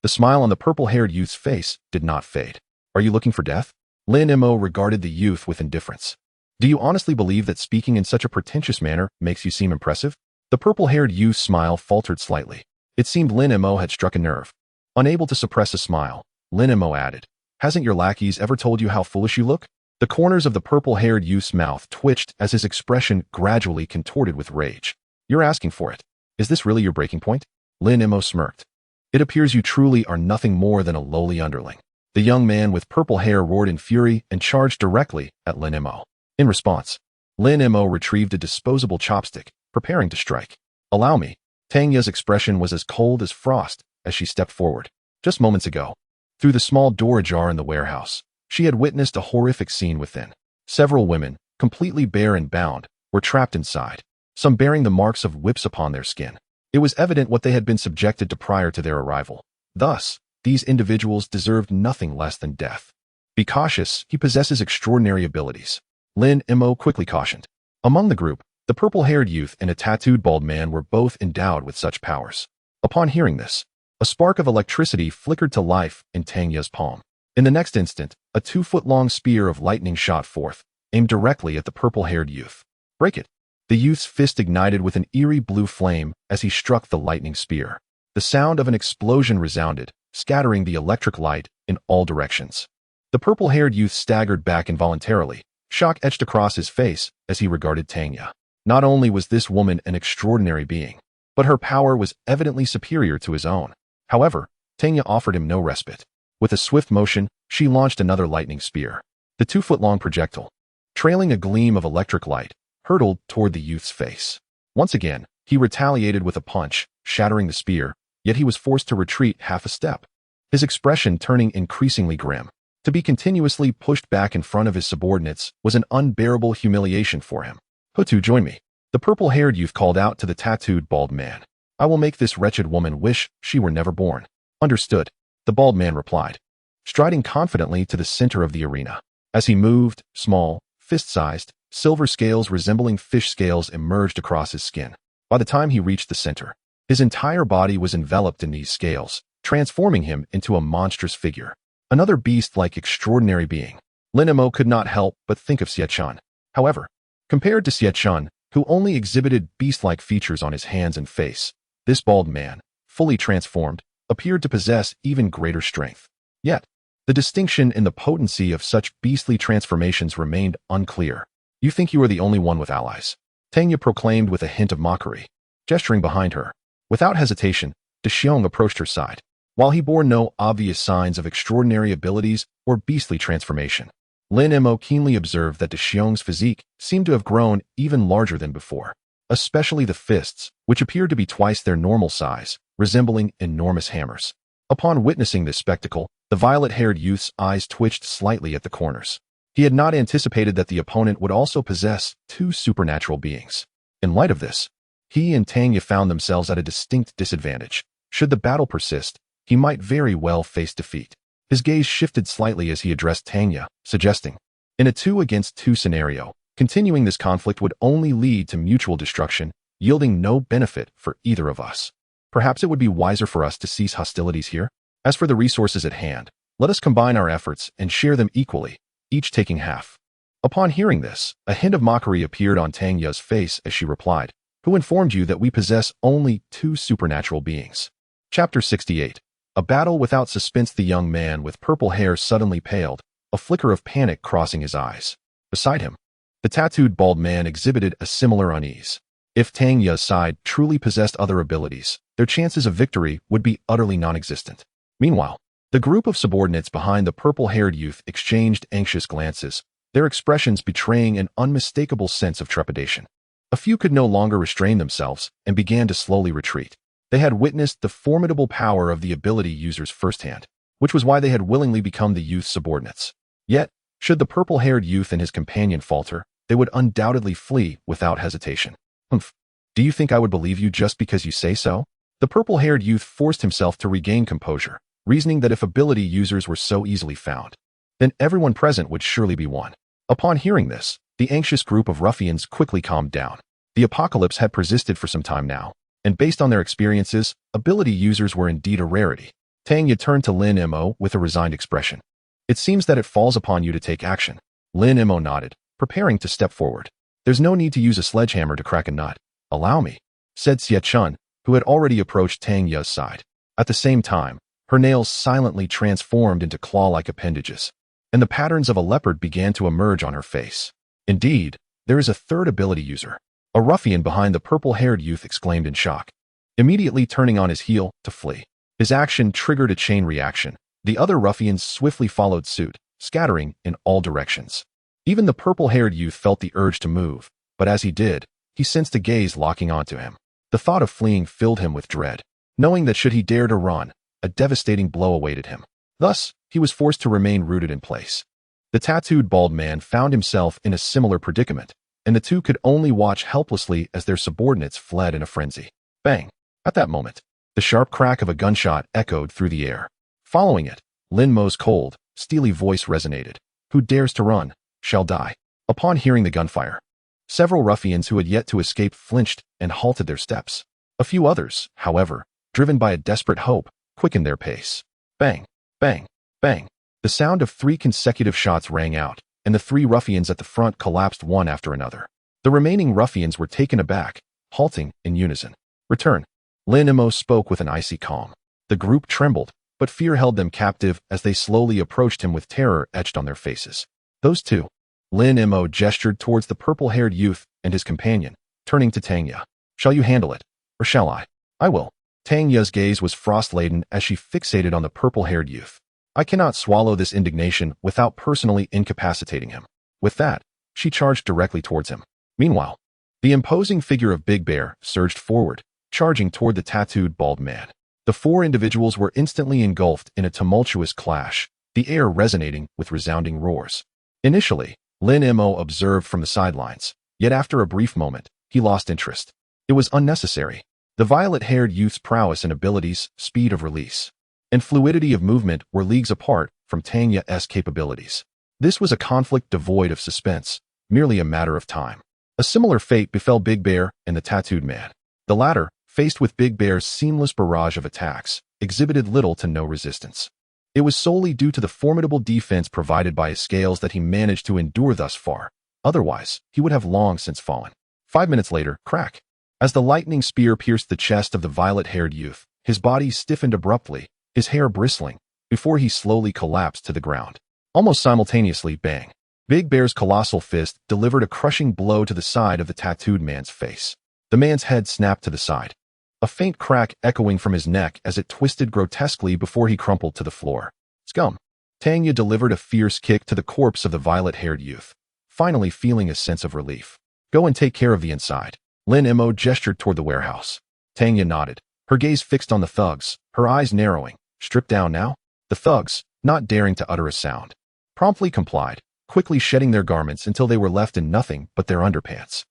The smile on the purple-haired youth's face did not fade. Are you looking for death? Lin Mo regarded the youth with indifference. Do you honestly believe that speaking in such a pretentious manner makes you seem impressive? The purple-haired youth's smile faltered slightly. It seemed Lin Mo had struck a nerve. Unable to suppress a smile, Lin Mo added, hasn't your lackeys ever told you how foolish you look? The corners of the purple-haired youth's mouth twitched as his expression gradually contorted with rage. You're asking for it. Is this really your breaking point? Lin Mo smirked. It appears you truly are nothing more than a lowly underling. The young man with purple hair roared in fury and charged directly at Lin Mo. In response, Lin Mo retrieved a disposable chopstick, preparing to strike. Allow me. Tanya's expression was as cold as frost as she stepped forward. Just moments ago, through the small door ajar in the warehouse, she had witnessed a horrific scene within. Several women, completely bare and bound, were trapped inside, some bearing the marks of whips upon their skin. It was evident what they had been subjected to prior to their arrival. Thus, these individuals deserved nothing less than death. Be cautious, he possesses extraordinary abilities. Lin Mo quickly cautioned. Among the group, the purple-haired youth and a tattooed bald man were both endowed with such powers. Upon hearing this, a spark of electricity flickered to life in Tanya's palm. In the next instant, a 2-foot-long spear of lightning shot forth, aimed directly at the purple-haired youth. Break it! The youth's fist ignited with an eerie blue flame as he struck the lightning spear. The sound of an explosion resounded, scattering the electric light in all directions. The purple-haired youth staggered back involuntarily, shock etched across his face as he regarded Tanya. Not only was this woman an extraordinary being, but her power was evidently superior to his own. However, Tanya offered him no respite. With a swift motion, she launched another lightning spear. The 2-foot-long projectile, trailing a gleam of electric light, hurtled toward the youth's face. Once again, He retaliated with a punch, shattering the spear, yet he was forced to retreat half a step, his expression turning increasingly grim. To be continuously pushed back in front of his subordinates was an unbearable humiliation for him. Hutu, join me. The purple-haired youth called out to the tattooed bald man. I will make this wretched woman wish she were never born. Understood, the bald man replied, striding confidently to the center of the arena. As he moved, small, fist-sized, silver scales resembling fish scales emerged across his skin. By the time he reached the center, his entire body was enveloped in these scales, transforming him into a monstrous figure. Another beast-like extraordinary being. Lin Mo could not help but think of Xiechun. However, compared to Xiechun, who only exhibited beast-like features on his hands and face, this bald man, fully transformed, appeared to possess even greater strength. Yet, the distinction in the potency of such beastly transformations remained unclear. You think you are the only one with allies? Tanya proclaimed with a hint of mockery. Gesturing behind her, without hesitation, De Xiong approached her side. While he bore no obvious signs of extraordinary abilities or beastly transformation, Lin Mo keenly observed that De Xiong's physique seemed to have grown even larger than before, especially the fists, which appeared to be twice their normal size, resembling enormous hammers. Upon witnessing this spectacle, the violet-haired youth's eyes twitched slightly at the corners. He had not anticipated that the opponent would also possess two supernatural beings. In light of this, he and Tanya found themselves at a distinct disadvantage. Should the battle persist, he might very well face defeat. His gaze shifted slightly as he addressed Tanya, suggesting, in a 2-against-2 scenario, continuing this conflict would only lead to mutual destruction, yielding no benefit for either of us. Perhaps it would be wiser for us to cease hostilities here. As for the resources at hand, let us combine our efforts and share them equally, each taking half. Upon hearing this, a hint of mockery appeared on Tanya's face as she replied, who informed you that we possess only two supernatural beings? Chapter 68. A battle without suspense. The young man with purple hair suddenly paled, a flicker of panic crossing his eyes. Beside him, the tattooed bald man exhibited a similar unease. If Tanya's side truly possessed other abilities, their chances of victory would be utterly non-existent. Meanwhile, the group of subordinates behind the purple-haired youth exchanged anxious glances, their expressions betraying an unmistakable sense of trepidation. A few could no longer restrain themselves and began to slowly retreat. They had witnessed the formidable power of the ability users firsthand, which was why they had willingly become the youth's subordinates. Yet, should the purple-haired youth and his companion falter, they would undoubtedly flee without hesitation. Humph. Do you think I would believe you just because you say so? The purple-haired youth forced himself to regain composure, reasoning that if ability users were so easily found, then everyone present would surely be won. Upon hearing this, the anxious group of ruffians quickly calmed down. The apocalypse had persisted for some time now, and based on their experiences, ability users were indeed a rarity. Tanya turned to Lin Mo with a resigned expression. It seems that it falls upon you to take action. Lin Mo nodded, preparing to step forward. There's no need to use a sledgehammer to crack a nut. Allow me, said Xiechun, who had already approached Tanya's side. At the same time, her nails silently transformed into claw-like appendages, and the patterns of a leopard began to emerge on her face. Indeed, there is a third ability user. A ruffian behind the purple-haired youth exclaimed in shock, immediately turning on his heel to flee. His action triggered a chain reaction. The other ruffians swiftly followed suit, scattering in all directions. Even the purple-haired youth felt the urge to move, but as he did, he sensed a gaze locking onto him. The thought of fleeing filled him with dread, knowing that should he dare to run, a devastating blow awaited him. Thus, he was forced to remain rooted in place. The tattooed bald man found himself in a similar predicament, and the two could only watch helplessly as their subordinates fled in a frenzy. Bang! At that moment, the sharp crack of a gunshot echoed through the air. Following it, Lin Mo's cold, steely voice resonated. Who dares to run, shall die. Upon hearing the gunfire, several ruffians who had yet to escape flinched and halted their steps. A few others, however, driven by a desperate hope, quickened their pace. Bang! Bang! Bang! The sound of 3 consecutive shots rang out, and the 3 ruffians at the front collapsed one after another. The remaining ruffians were taken aback, halting in unison. Return. Lin Mo spoke with an icy calm. The group trembled, but fear held them captive as they slowly approached him with terror etched on their faces. Those two. Lin Mo gestured towards the purple-haired youth and his companion, turning to Tanya. Shall you handle it, or shall I? I will. Tanya's gaze was frost-laden as she fixated on the purple-haired youth. I cannot swallow this indignation without personally incapacitating him. With that, she charged directly towards him. Meanwhile, The imposing figure of Big Bear surged forward, charging toward the tattooed bald man. The four individuals were instantly engulfed in a tumultuous clash, the air resonating with resounding roars. Initially, Lin Mo observed from the sidelines, yet after a brief moment, he lost interest. It was unnecessary. The violet-haired youth's prowess and abilities, speed of release, and fluidity of movement were leagues apart from Tanya's capabilities. This was a conflict devoid of suspense, merely a matter of time. A similar fate befell Big Bear and the tattooed man. The latter, faced with Big Bear's seamless barrage of attacks, exhibited little to no resistance. It was solely due to the formidable defense provided by his scales that he managed to endure thus far. Otherwise, he would have long since fallen. 5 minutes later, crack. As the lightning spear pierced the chest of the violet-haired youth, his body stiffened abruptly, his hair bristling, before he slowly collapsed to the ground. Almost simultaneously, bang. Big Bear's colossal fist delivered a crushing blow to the side of the tattooed man's face. The man's head snapped to the side, a faint crack echoing from his neck as it twisted grotesquely before he crumpled to the floor. Scum. Tanya delivered a fierce kick to the corpse of the violet-haired youth, finally feeling a sense of relief. Go and take care of the inside. Lin Mo gestured toward the warehouse. Tanya nodded, her gaze fixed on the thugs, her eyes narrowing. Stripped down now? The thugs, not daring to utter a sound, promptly complied, quickly shedding their garments until they were left in nothing but their underpants.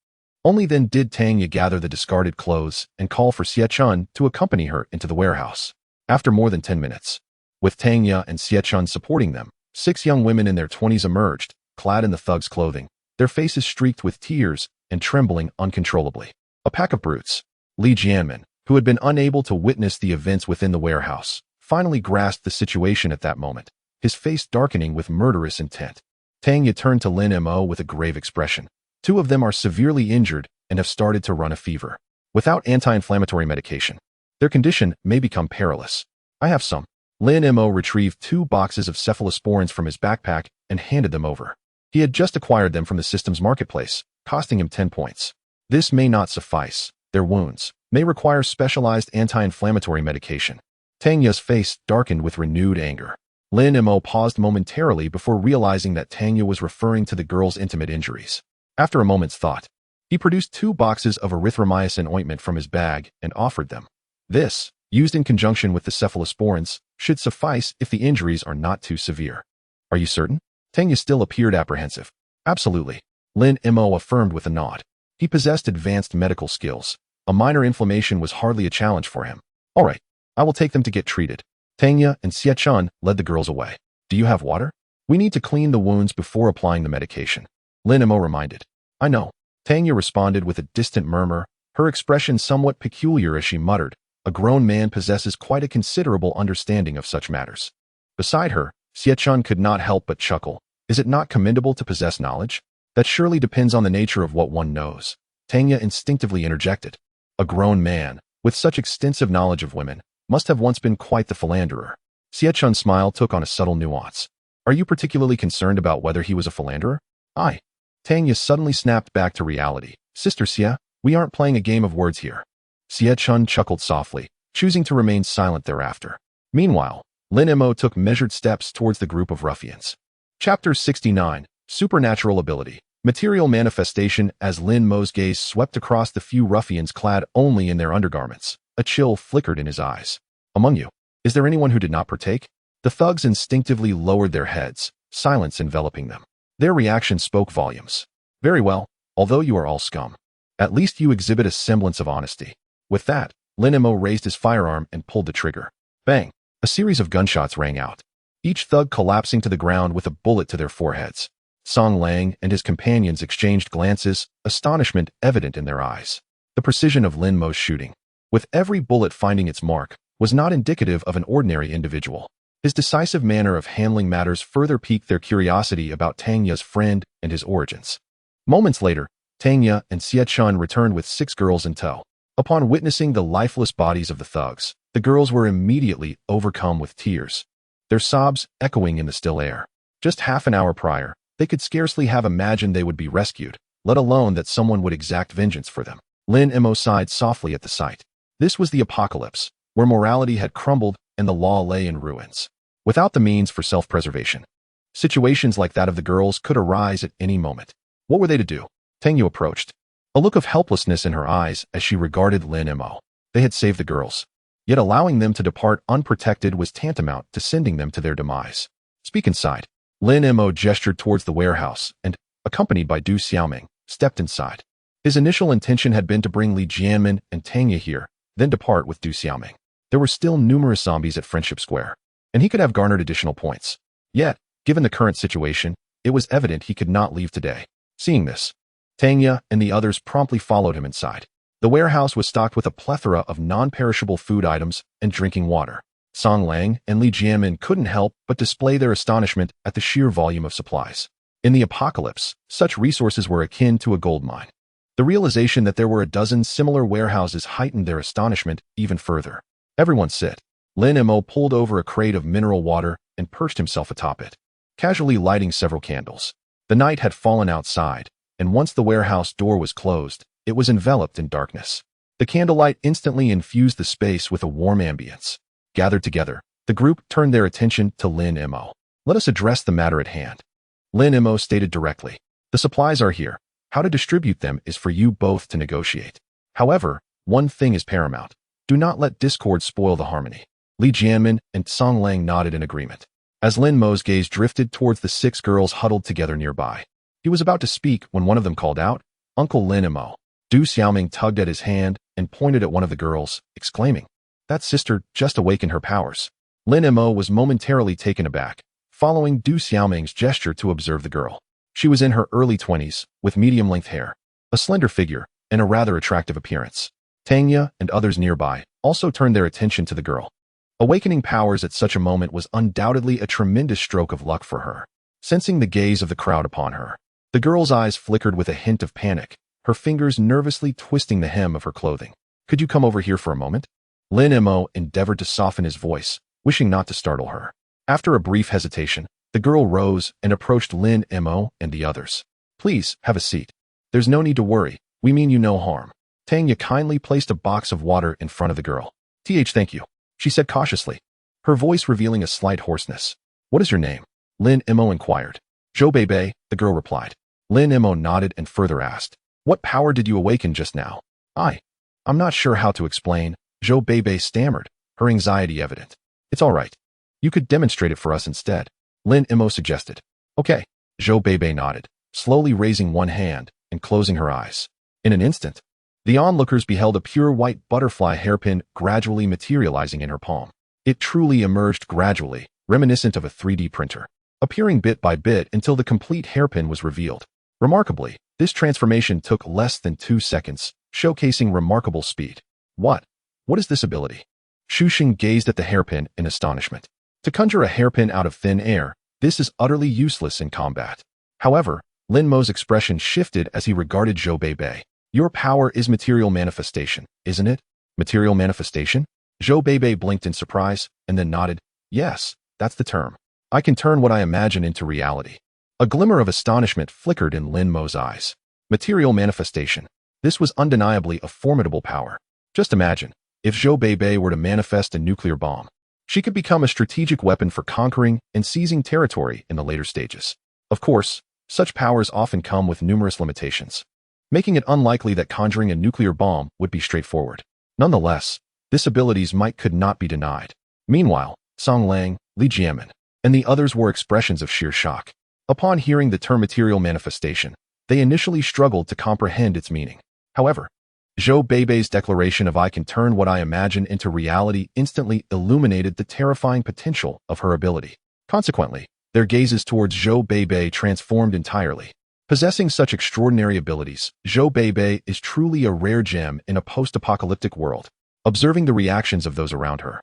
Only then did Tanya gather the discarded clothes and call for Xie-chun to accompany her into the warehouse. After more than 10 minutes, with Tanya and Xie-chun supporting them, 6 young women in their 20s emerged, clad in the thugs' clothing, their faces streaked with tears and trembling uncontrollably. A pack of brutes. Li Jianmin, who had been unable to witness the events within the warehouse, finally grasped the situation at that moment, his face darkening with murderous intent. Tanya turned to Lin Mo with a grave expression. 2 of them are severely injured and have started to run a fever. Without anti-inflammatory medication, their condition may become perilous. I have some. Lin Mo retrieved 2 boxes of cephalosporins from his backpack and handed them over. He had just acquired them from the system's marketplace, costing him 10 points. This may not suffice. Their wounds may require specialized anti-inflammatory medication. Tanya's face darkened with renewed anger. Lin Mo paused momentarily before realizing that Tanya was referring to the girl's intimate injuries. After a moment's thought, he produced 2 boxes of erythromycin ointment from his bag and offered them. This, used in conjunction with the cephalosporins, should suffice if the injuries are not too severe. Are you certain? Tanya still appeared apprehensive. Absolutely. Lin Mo affirmed with a nod. He possessed advanced medical skills. A minor inflammation was hardly a challenge for him. All right, I will take them to get treated. Tanya and Xie-chun led the girls away. Do you have water? We need to clean the wounds before applying the medication. Lin Mo reminded. I know. Tanya responded with a distant murmur, her expression somewhat peculiar as she muttered, a grown man possesses quite a considerable understanding of such matters. Beside her, Xie-chun could not help but chuckle. Is it not commendable to possess knowledge? That surely depends on the nature of what one knows. Tanya instinctively interjected. A grown man, with such extensive knowledge of women, must have once been quite the philanderer. Xie-chun's smile took on a subtle nuance. Are you particularly concerned about whether he was a philanderer? Aye. Tanya suddenly snapped back to reality. Sister Xie, we aren't playing a game of words here. Xie-chun chuckled softly, choosing to remain silent thereafter. Meanwhile, Lin Mo took measured steps towards the group of ruffians. Chapter 69, Supernatural Ability. Material manifestation. As Lin Mo's gaze swept across the few ruffians clad only in their undergarments, a chill flickered in his eyes. Among you, is there anyone who did not partake? The thugs instinctively lowered their heads, silence enveloping them. Their reaction spoke volumes. Very well, although you are all scum. At least you exhibit a semblance of honesty. With that, Lin Mo raised his firearm and pulled the trigger. Bang! A series of gunshots rang out, each thug collapsing to the ground with a bullet to their foreheads. Song Lang and his companions exchanged glances, astonishment evident in their eyes. The precision of Lin Mo's shooting, with every bullet finding its mark, was not indicative of an ordinary individual. His decisive manner of handling matters further piqued their curiosity about Tanya's friend and his origins. Moments later, Tanya and Xie-chun returned with 6 girls in tow. Upon witnessing the lifeless bodies of the thugs, the girls were immediately overcome with tears, their sobs echoing in the still air. Just half an hour prior, they could scarcely have imagined they would be rescued, let alone that someone would exact vengeance for them. Lin Mo sighed softly at the sight. This was the apocalypse, where morality had crumbled and the law lay in ruins, without the means for self-preservation. Situations like that of the girls could arise at any moment. What were they to do? Tengyu approached. a look of helplessness in her eyes as she regarded Lin Mo. They had saved the girls, yet allowing them to depart unprotected was tantamount to sending them to their demise. Speak inside. Lin Mo gestured towards the warehouse and, accompanied by Du Xiaoming, stepped inside. His initial intention had been to bring Li Jianmin and Tangya here, then depart with Du Xiaoming. There were still numerous zombies at Friendship Square, and he could have garnered additional points. Yet, given the current situation, it was evident he could not leave today. Seeing this, Tangya and the others promptly followed him inside. The warehouse was stocked with a plethora of non-perishable food items and drinking water. Song Lang and Li Jianmin couldn't help but display their astonishment at the sheer volume of supplies. In the apocalypse, such resources were akin to a gold mine. The realization that there were a dozen similar warehouses heightened their astonishment even further. Everyone sit. Lin Mo pulled over a crate of mineral water and perched himself atop it, casually lighting several candles. The night had fallen outside, and once the warehouse door was closed, it was enveloped in darkness. The candlelight instantly infused the space with a warm ambience. Gathered together, the group turned their attention to Lin Mo. Let us address the matter at hand. Lin Mo stated directly. The supplies are here. How to distribute them is for you both to negotiate. However, one thing is paramount. Do not let discord spoil the harmony. Li Jianmin and Song Lang nodded in agreement. As Lin Mo's gaze drifted towards the 6 girls huddled together nearby, he was about to speak when one of them called out, Uncle Lin Mo. Du Xiaoming tugged at his hand and pointed at one of the girls, exclaiming, that sister just awakened her powers. Lin Mo was momentarily taken aback, following Du Xiaoming's gesture to observe the girl. She was in her early 20s, with medium-length hair, a slender figure, and a rather attractive appearance. Tangya and others nearby also turned their attention to the girl. Awakening powers at such a moment was undoubtedly a tremendous stroke of luck for her. Sensing the gaze of the crowd upon her, the girl's eyes flickered with a hint of panic, her fingers nervously twisting the hem of her clothing. Could you come over here for a moment? Lin Mo endeavored to soften his voice, wishing not to startle her. After a brief hesitation, the girl rose and approached Lin Mo and the others. Please, have a seat. There's no need to worry. We mean you no harm. Tangya kindly placed a box of water in front of the girl. Thank you, she said cautiously, her voice revealing a slight hoarseness. What is your name? Lin Mo inquired. Zhou Beibei, the girl replied. Lin Mo nodded and further asked, what power did you awaken just now? I'm not sure how to explain, Zhou Beibei stammered, her anxiety evident. It's all right. You could demonstrate it for us instead, Lin Mo suggested. Okay, Zhou Beibei nodded, slowly raising one hand and closing her eyes. In an instant, the onlookers beheld a pure white butterfly hairpin gradually materializing in her palm. It truly emerged gradually, reminiscent of a 3D printer, appearing bit by bit until the complete hairpin was revealed. Remarkably, this transformation took less than 2 seconds, showcasing remarkable speed. What is this ability? Xu Xing gazed at the hairpin in astonishment. To conjure a hairpin out of thin air, this is utterly useless in combat. However, Lin Mo's expression shifted as he regarded Zhou Beibei. Your power is material manifestation, isn't it? Material manifestation? Zhou Beibei blinked in surprise, and then nodded. Yes, that's the term. I can turn what I imagine into reality. A glimmer of astonishment flickered in Lin Mo's eyes. Material manifestation. This was undeniably a formidable power. Just imagine, if Zhou Beibei were to manifest a nuclear bomb, she could become a strategic weapon for conquering and seizing territory in the later stages. Of course, such powers often come with numerous limitations, making it unlikely that conjuring a nuclear bomb would be straightforward. Nonetheless, this ability's might could not be denied. Meanwhile, Song Lang, Li Jianmin, and the others were expressions of sheer shock. Upon hearing the term material manifestation, they initially struggled to comprehend its meaning. However, Zhou Beibei's declaration of I can turn what I imagine into reality instantly illuminated the terrifying potential of her ability. Consequently, their gazes towards Zhou Beibei transformed entirely. Possessing such extraordinary abilities, Zhou Beibei is truly a rare gem in a post-apocalyptic world. Observing the reactions of those around her,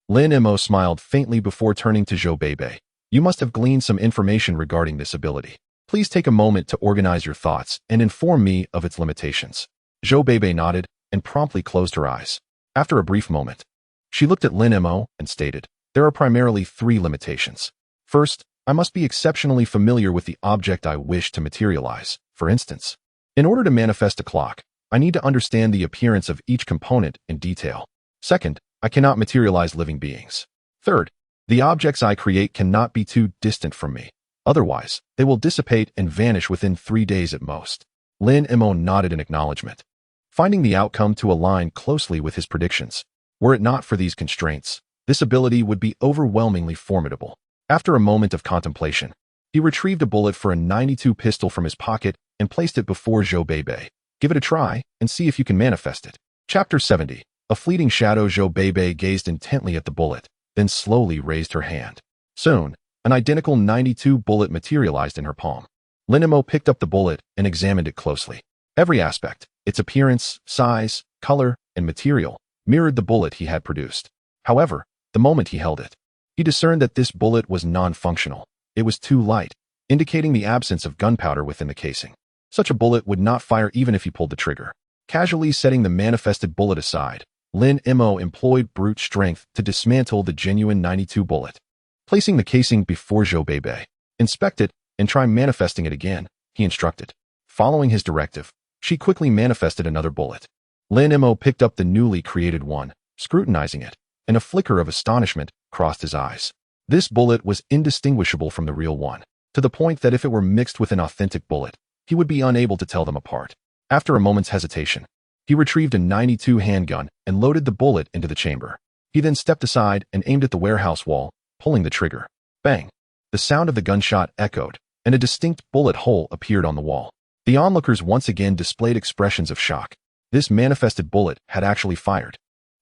Lin Mo smiled faintly before turning to Zhou Beibei. You must have gleaned some information regarding this ability. Please take a moment to organize your thoughts and inform me of its limitations. Zhou Beibei nodded and promptly closed her eyes. After a brief moment, she looked at Lin Mo and stated, there are primarily 3 limitations. First, I must be exceptionally familiar with the object I wish to materialize. For instance, in order to manifest a clock, I need to understand the appearance of each component in detail. Second, I cannot materialize living beings. Third, the objects I create cannot be too distant from me. Otherwise, they will dissipate and vanish within 3 days at most. Lin Mo nodded in acknowledgement, finding the outcome to align closely with his predictions. Were it not for these constraints, this ability would be overwhelmingly formidable. After a moment of contemplation, he retrieved a bullet for a 92 pistol from his pocket and placed it before Zhou Beibei. Give it a try and see if you can manifest it. Chapter 70. A fleeting shadow. Zhou Beibei gazed intently at the bullet, then slowly raised her hand. Soon, an identical 92 bullet materialized in her palm. Lin Mo picked up the bullet and examined it closely. Every aspect, its appearance, size, color, and material, mirrored the bullet he had produced. However, the moment he held it, he discerned that this bullet was non-functional. It was too light, indicating the absence of gunpowder within the casing. Such a bullet would not fire even if he pulled the trigger. Casually setting the manifested bullet aside, Lin Mo employed brute strength to dismantle the genuine 92 bullet. Placing the casing before Zhou Beibei. Inspect it and try manifesting it again, he instructed. Following his directive, she quickly manifested another bullet. Lin Mo picked up the newly created one, scrutinizing it, and a flicker of astonishment crossed his eyes. This bullet was indistinguishable from the real one, to the point that if it were mixed with an authentic bullet, he would be unable to tell them apart. After a moment's hesitation, he retrieved a 92 handgun and loaded the bullet into the chamber. He then stepped aside and aimed at the warehouse wall, pulling the trigger. Bang! The sound of the gunshot echoed, and a distinct bullet hole appeared on the wall. The onlookers once again displayed expressions of shock. This manifested bullet had actually fired.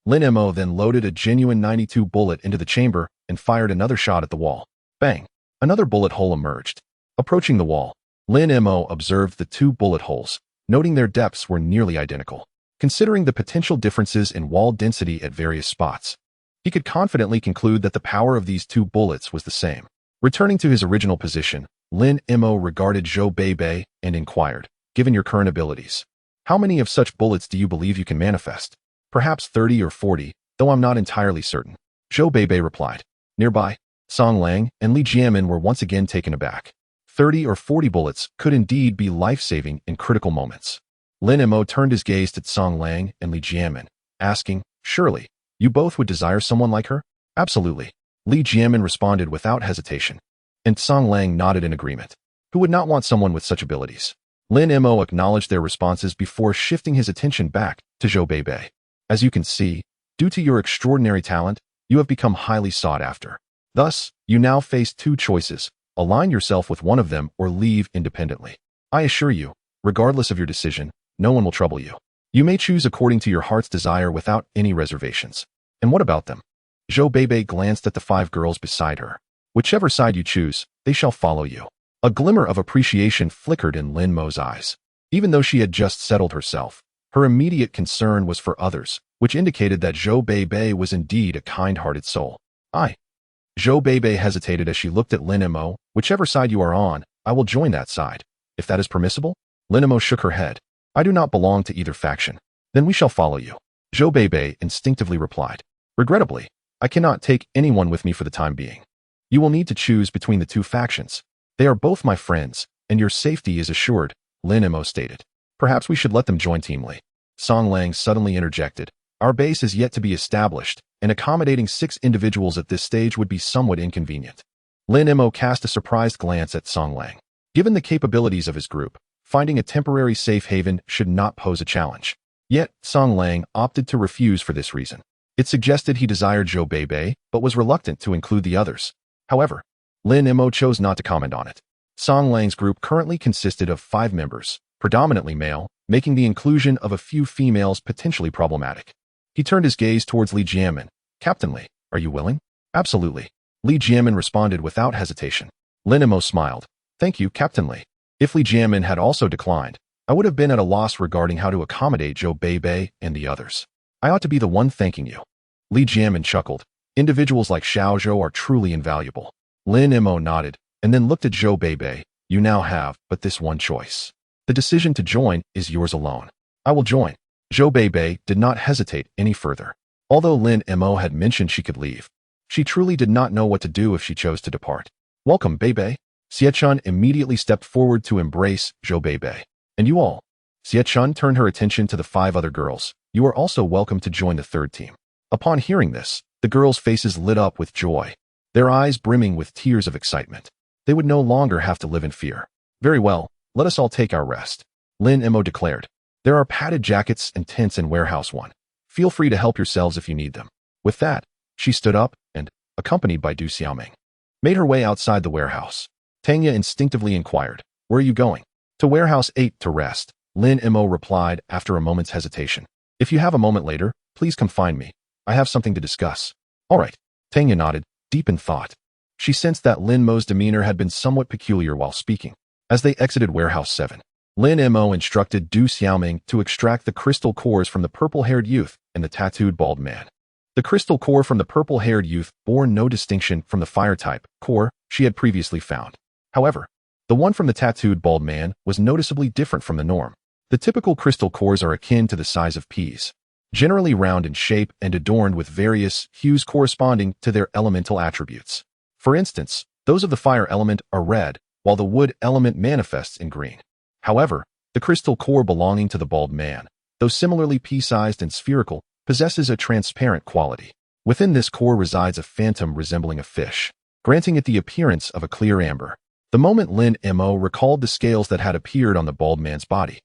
Lin Mo then loaded a genuine 92 bullet into the chamber and fired another shot at the wall. Bang! Another bullet hole emerged. Approaching the wall, Lin Mo observed the two bullet holes, noting their depths were nearly identical. Considering the potential differences in wall density at various spots, he could confidently conclude that the power of these two bullets was the same. Returning to his original position, Lin Mo regarded Zhou Beibei and inquired, given your current abilities, how many of such bullets do you believe you can manifest? Perhaps 30 or 40, though I'm not entirely certain. Zhou Beibei replied. Nearby, Song Lang and Li Jianmin were once again taken aback. 30 or 40 bullets could indeed be life-saving in critical moments. Lin Mo turned his gaze to Song Lang and Li Jianmin, asking, surely, you both would desire someone like her? Absolutely. Li Jianmin responded without hesitation, and Song Lang nodded in agreement. Who would not want someone with such abilities? Lin Mo acknowledged their responses before shifting his attention back to Zhou Beibei. As you can see, due to your extraordinary talent, you have become highly sought after. Thus, you now face two choices: align yourself with one of them or leave independently. I assure you, regardless of your decision, no one will trouble you. You may choose according to your heart's desire without any reservations. And what about them? Zhou Beibei glanced at the 5 girls beside her. Whichever side you choose, they shall follow you. A glimmer of appreciation flickered in Lin Mo's eyes. Even though she had just settled herself, her immediate concern was for others, which indicated that Zhou Beibei was indeed a kind-hearted soul. Zhou Beibei hesitated as she looked at Lin Mo. Whichever side you are on, I will join that side. If that is permissible? Lin Mo shook her head. I do not belong to either faction. Then we shall follow you. Zhou Beibei instinctively replied. Regrettably, I cannot take anyone with me for the time being. You will need to choose between the two factions. They are both my friends, and your safety is assured, Lin Mo stated. Perhaps we should let them join Team Li. Song Lang suddenly interjected. Our base is yet to be established, and accommodating 6 individuals at this stage would be somewhat inconvenient. Lin Mo cast a surprised glance at Song Lang. Given the capabilities of his group, finding a temporary safe haven should not pose a challenge. Yet, Song Lang opted to refuse for this reason. It suggested he desired Zhou Beibei, but was reluctant to include the others. However, Lin Mo chose not to comment on it. Song Lang's group currently consisted of 5 members, predominantly male, making the inclusion of a few females potentially problematic. He turned his gaze towards Li Jianmin. Captain Li, are you willing? Absolutely. Li Jianmin responded without hesitation. Lin Mo smiled. Thank you, Captain Li. If Li Jianmin had also declined, I would have been at a loss regarding how to accommodate Zhou Beibei and the others. I ought to be the one thanking you. Li Jianmin chuckled. Individuals like Xiao Zhou are truly invaluable. Lin Mo nodded, and then looked at Zhou Beibei. You now have but this one choice. The decision to join is yours alone. I will join. Zhou Beibei did not hesitate any further. Although Lin Mo had mentioned she could leave, she truly did not know what to do if she chose to depart. Welcome, Beibei. Xiechun immediately stepped forward to embrace Zhou Beibei. And you all. Xiechun turned her attention to the 5 other girls. You are also welcome to join the 3rd team. Upon hearing this, the girls' faces lit up with joy, their eyes brimming with tears of excitement. They would no longer have to live in fear. Very well, let us all take our rest. Lin Mo declared. There are padded jackets and tents in Warehouse 1. Feel free to help yourselves if you need them. With that, she stood up and, accompanied by Du Xiaoming, made her way outside the warehouse. Tanya instinctively inquired, "Where are you going?" "To Warehouse 8 to rest," Lin Mo replied after a moment's hesitation. "If you have a moment later, please come find me. I have something to discuss." "All right." Tanya nodded, deep in thought. She sensed that Lin Mo's demeanor had been somewhat peculiar while speaking. As they exited Warehouse 7, Lin Mo instructed Du Xiaoming to extract the crystal cores from the purple-haired youth and the tattooed bald man. The crystal core from the purple-haired youth bore no distinction from the fire-type core she had previously found. However, the one from the tattooed bald man was noticeably different from the norm. The typical crystal cores are akin to the size of peas, generally round in shape and adorned with various hues corresponding to their elemental attributes. For instance, those of the fire element are red, while the wood element manifests in green. However, the crystal core belonging to the bald man, though similarly pea-sized and spherical, possesses a transparent quality. Within this core resides a phantom resembling a fish, granting it the appearance of a clear amber. The moment Lin Mo recalled the scales that had appeared on the bald man's body,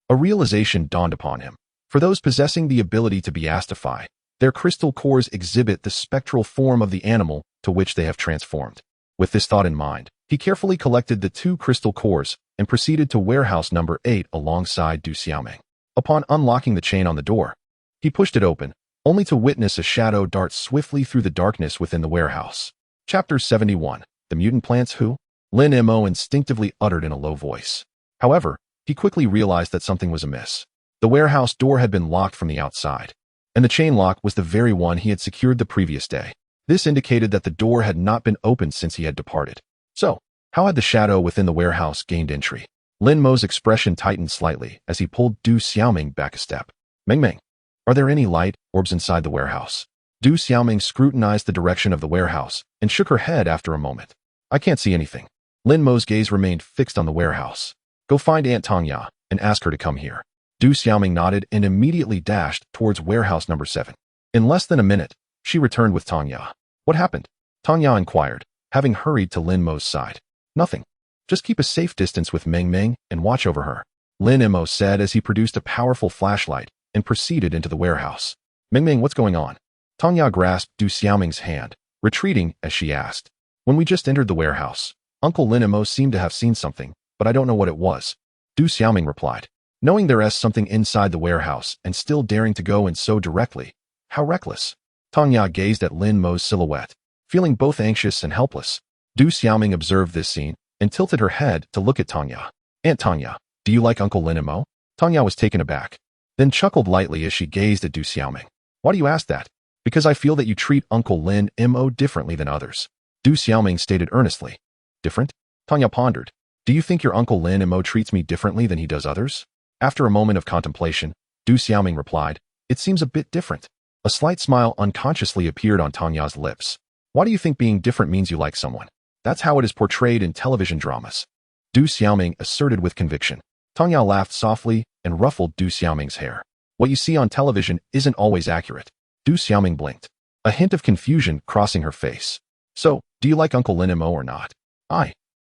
a realization dawned upon him. For those possessing the ability to beastify, their crystal cores exhibit the spectral form of the animal to which they have transformed. With this thought in mind, he carefully collected the 2 crystal cores and proceeded to warehouse number 8 alongside Du Xiaoming. Upon unlocking the chain on the door, he pushed it open, only to witness a shadow dart swiftly through the darkness within the warehouse. Chapter 71. The Mutant Plants Who? Lin Mo instinctively uttered in a low voice. However, he quickly realized that something was amiss. The warehouse door had been locked from the outside, and the chain lock was the very one he had secured the previous day. This indicated that the door had not been opened since he had departed. So, how had the shadow within the warehouse gained entry? Lin Mo's expression tightened slightly as he pulled Du Xiaoming back a step. "Meng Meng, are there any light orbs inside the warehouse?" Du Xiaoming scrutinized the direction of the warehouse and shook her head after a moment. "I can't see anything." Lin Mo's gaze remained fixed on the warehouse. "Go find Aunt Tanya and ask her to come here." Du Xiaoming nodded and immediately dashed towards warehouse number 7. In less than a minute, she returned with Tanya. "What happened?" Tanya inquired, having hurried to Lin Mo's side. "Nothing. Just keep a safe distance with Meng Meng and watch over her," Lin Mo said as he produced a powerful flashlight and proceeded into the warehouse. "Meng Meng, what's going on?" Tanya grasped Du Xiaoming's hand, retreating as she asked. "When we just entered the warehouse, Uncle Lin Mo seemed to have seen something, but I don't know what it was," Du Xiaoming replied. Knowing there is something inside the warehouse and still daring to go in so directly, how reckless. Tanya gazed at Lin Mo's silhouette, feeling both anxious and helpless. Du Xiaoming observed this scene and tilted her head to look at Tanya. "Aunt Tanya, do you like Uncle Lin Mo?" Tanya was taken aback, then chuckled lightly as she gazed at Du Xiaoming. "Why do you ask that?" "Because I feel that you treat Uncle Lin Mo differently than others," Du Xiaoming stated earnestly. "Different?" Tanya pondered. "Do you think your Uncle Lin Mo treats me differently than he does others?" After a moment of contemplation, Du Xiaoming replied, "It seems a bit different." A slight smile unconsciously appeared on Tanya's lips. "Why do you think being different means you like someone?" "That's how it is portrayed in television dramas," Du Xiaoming asserted with conviction. Tanya laughed softly and ruffled Du Xiaoming's hair. "What you see on television isn't always accurate." Du Xiaoming blinked, a hint of confusion crossing her face. "So, do you like Uncle Lin Mo or not?"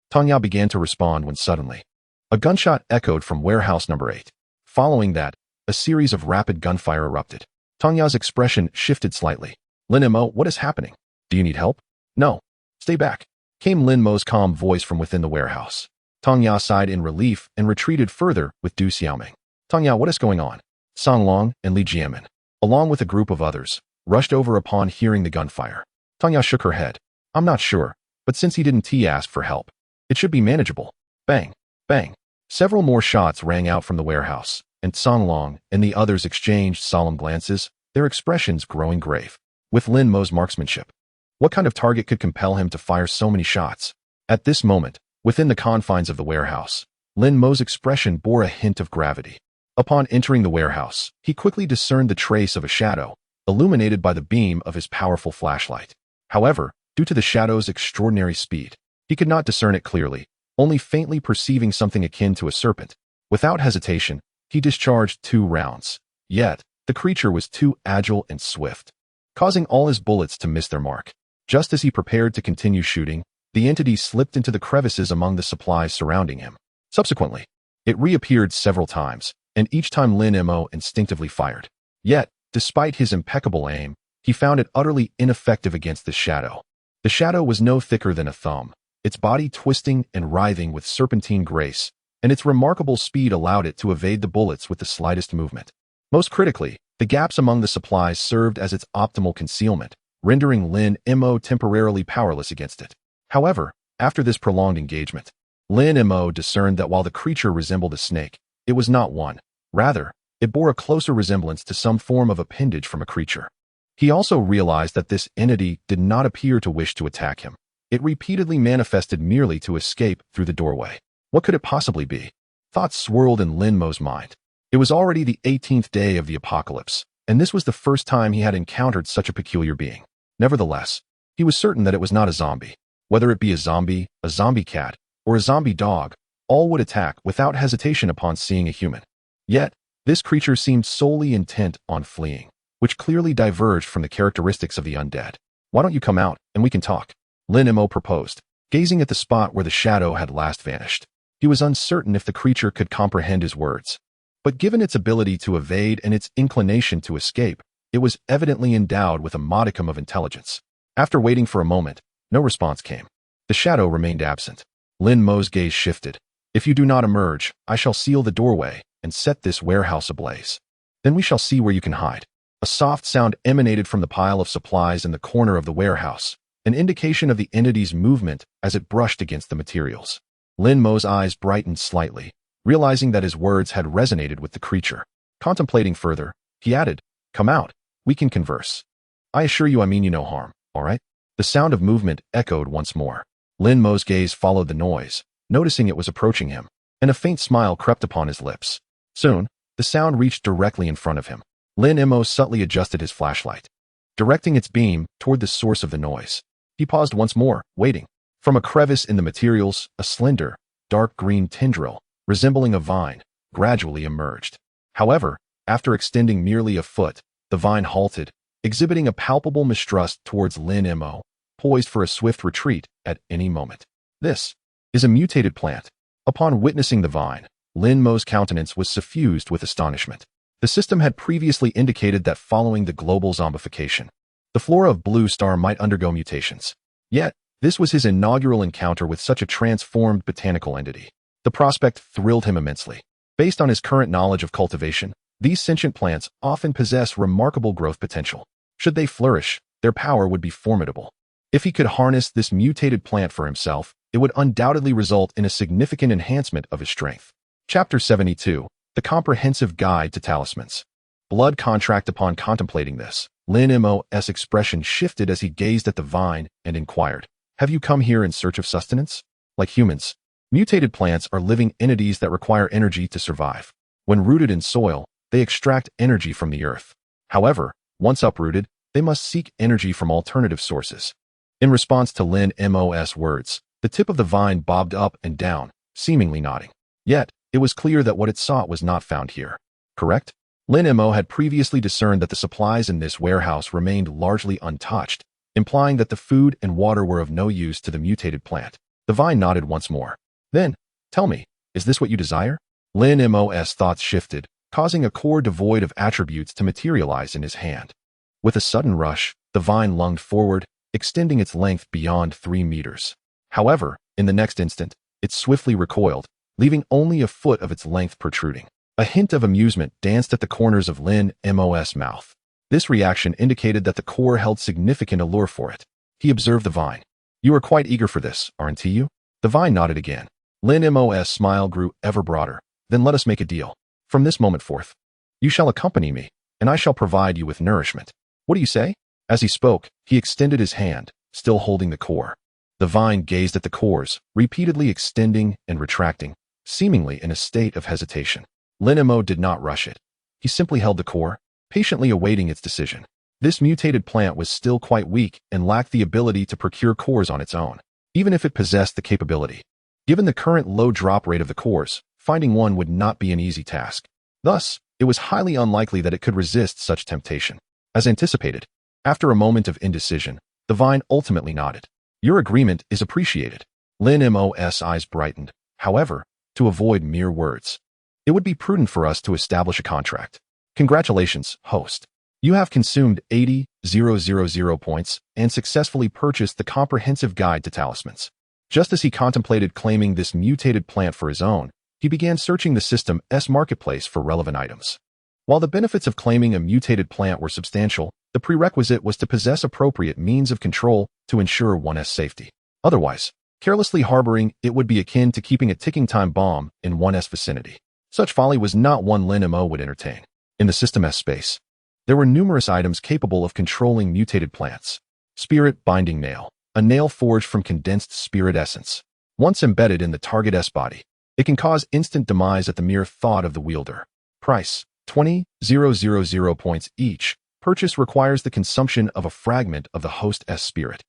Tanya began to respond when suddenly a gunshot echoed from warehouse number 8. Following that, a series of rapid gunfire erupted. Tanya's expression shifted slightly. "Lin Mo, what is happening? Do you need help?" "No. Stay back," came Lin Mo's calm voice from within the warehouse. Tanya sighed in relief and retreated further with Du Xiaoming. "Tanya, what is going on?" Song Long and Li Jiamin, along with a group of others, rushed over upon hearing the gunfire. Tanya shook her head. "I'm not sure, but since he didn't ask for help, it should be manageable." Bang! Bang! Several more shots rang out from the warehouse, and Song Long and the others exchanged solemn glances, their expressions growing grave. With Lin Mo's marksmanship, what kind of target could compel him to fire so many shots? At this moment, within the confines of the warehouse, Lin Mo's expression bore a hint of gravity. Upon entering the warehouse, he quickly discerned the trace of a shadow, illuminated by the beam of his powerful flashlight. However, due to the shadow's extraordinary speed, he could not discern it clearly, only faintly perceiving something akin to a serpent. Without hesitation, he discharged 2 rounds. Yet, the creature was too agile and swift, causing all his bullets to miss their mark. Just as he prepared to continue shooting, the entity slipped into the crevices among the supplies surrounding him. Subsequently, It reappeared several times, and each time Lin Mo instinctively fired. Yet, despite his impeccable aim, he found it utterly ineffective against the shadow. The shadow was no thicker than a thumb, its body twisting and writhing with serpentine grace, and its remarkable speed allowed it to evade the bullets with the slightest movement. Most critically, the gaps among the supplies served as its optimal concealment, rendering Lin Mo temporarily powerless against it. However, after this prolonged engagement, Lin Mo discerned that while the creature resembled a snake, it was not one. Rather, it bore a closer resemblance to some form of appendage from a creature. He also realized that this entity did not appear to wish to attack him. It repeatedly manifested merely to escape through the doorway. What could it possibly be? Thoughts swirled in Lin Mo's mind. It was already the 18th day of the apocalypse, and this was the first time he had encountered such a peculiar being. Nevertheless, he was certain that it was not a zombie. Whether it be a zombie cat, or a zombie dog, all would attack without hesitation upon seeing a human. Yet, this creature seemed solely intent on fleeing, which clearly diverged from the characteristics of the undead. "Why don't you come out, and we can talk?" Lin Mo proposed, gazing at the spot where the shadow had last vanished. He was uncertain if the creature could comprehend his words. But given its ability to evade and its inclination to escape, it was evidently endowed with a modicum of intelligence. After waiting for a moment, no response came. The shadow remained absent. Lin Mo's gaze shifted. "If you do not emerge, I shall seal the doorway and set this warehouse ablaze. Then we shall see where you can hide." A soft sound emanated from the pile of supplies in the corner of the warehouse, an indication of the entity's movement as it brushed against the materials. Lin Mo's eyes brightened slightly, realizing that his words had resonated with the creature. Contemplating further, he added, "Come out, we can converse. I assure you I mean you no harm, all right?" The sound of movement echoed once more. Lin Mo's gaze followed the noise, noticing it was approaching him, and a faint smile crept upon his lips. Soon, the sound reached directly in front of him. Lin Mo subtly adjusted his flashlight, directing its beam toward the source of the noise. He paused once more, waiting. From a crevice in the materials, a slender, dark green tendril, resembling a vine, gradually emerged. However, after extending nearly a foot, the vine halted, exhibiting a palpable mistrust towards Lin Mo, poised for a swift retreat at any moment. "This is a mutated plant." Upon witnessing the vine, Lin Mo's countenance was suffused with astonishment. The system had previously indicated that following the global zombification, the flora of Blue Star might undergo mutations. Yet, this was his inaugural encounter with such a transformed botanical entity. The prospect thrilled him immensely. Based on his current knowledge of cultivation, these sentient plants often possess remarkable growth potential. Should they flourish, their power would be formidable. If he could harness this mutated plant for himself, it would undoubtedly result in a significant enhancement of his strength. Chapter 72. The Comprehensive Guide to Talismans. Blood contract. Upon contemplating this, Lin Mo's expression shifted as he gazed at the vine and inquired, "Have you come here in search of sustenance?" Like humans, mutated plants are living entities that require energy to survive. When rooted in soil, they extract energy from the earth. However, once uprooted, they must seek energy from alternative sources. In response to Lin Mo's words, the tip of the vine bobbed up and down, seemingly nodding. Yet, it was clear that what it sought was not found here. Correct? Lin Mo had previously discerned that the supplies in this warehouse remained largely untouched, implying that the food and water were of no use to the mutated plant. The vine nodded once more. "Then, tell me, is this what you desire?" Lin Mo's thoughts shifted, causing a core devoid of attributes to materialize in his hand. With a sudden rush, the vine lunged forward, extending its length beyond 3 meters. However, in the next instant, it swiftly recoiled, leaving only a foot of its length protruding. A hint of amusement danced at the corners of Lin Mo's mouth. This reaction indicated that the core held significant allure for it. He observed the vine. "You are quite eager for this, aren't you?" The vine nodded again. Lin Mo's smile grew ever broader. "Then let us make a deal. From this moment forth, you shall accompany me, and I shall provide you with nourishment. What do you say?" As he spoke, he extended his hand, still holding the core. The vine gazed at the cores, repeatedly extending and retracting, seemingly in a state of hesitation. Lin Mo did not rush it. He simply held the core, patiently awaiting its decision. This mutated plant was still quite weak and lacked the ability to procure cores on its own, even if it possessed the capability. Given the current low drop rate of the cores, finding one would not be an easy task. Thus, it was highly unlikely that it could resist such temptation. As anticipated, after a moment of indecision, the vine ultimately nodded. "Your agreement is appreciated." Lin Mo's eyes brightened. However, to avoid mere words. It would be prudent for us to establish a contract. Congratulations, host. You have consumed 80,000 points and successfully purchased the comprehensive guide to talismans. Just as he contemplated claiming this mutated plant for his own, he began searching the system's marketplace for relevant items. While the benefits of claiming a mutated plant were substantial, the prerequisite was to possess appropriate means of control to ensure one's safety. Otherwise, carelessly harboring it would be akin to keeping a ticking time bomb in one's vicinity. Such folly was not one Lin Mo would entertain. In the system's space, there were numerous items capable of controlling mutated plants. Spirit Binding Nail, a nail forged from condensed spirit essence. Once embedded in the target's body, it can cause instant demise at the mere thought of the wielder. Price, 20,000 points each. Purchase requires the consumption of a fragment of the host's spirit.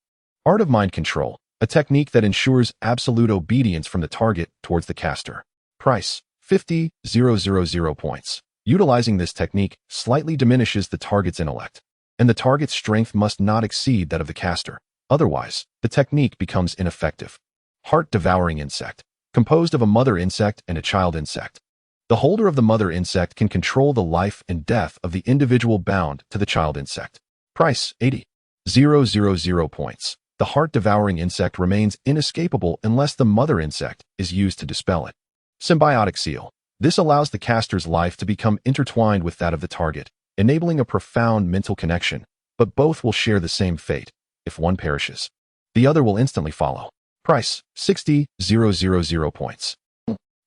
Art of Mind Control, a technique that ensures absolute obedience from the target towards the caster. Price, 50,000 points. Utilizing this technique slightly diminishes the target's intellect, and the target's strength must not exceed that of the caster. Otherwise, the technique becomes ineffective. Heart-Devouring Insect, composed of a mother insect and a child insect. The holder of the mother insect can control the life and death of the individual bound to the child insect. Price, 80,000 points. The heart-devouring insect remains inescapable unless the mother insect is used to dispel it. Symbiotic Seal. This allows the caster's life to become intertwined with that of the target, enabling a profound mental connection, but both will share the same fate. If one perishes, the other will instantly follow. Price, 60,000 points.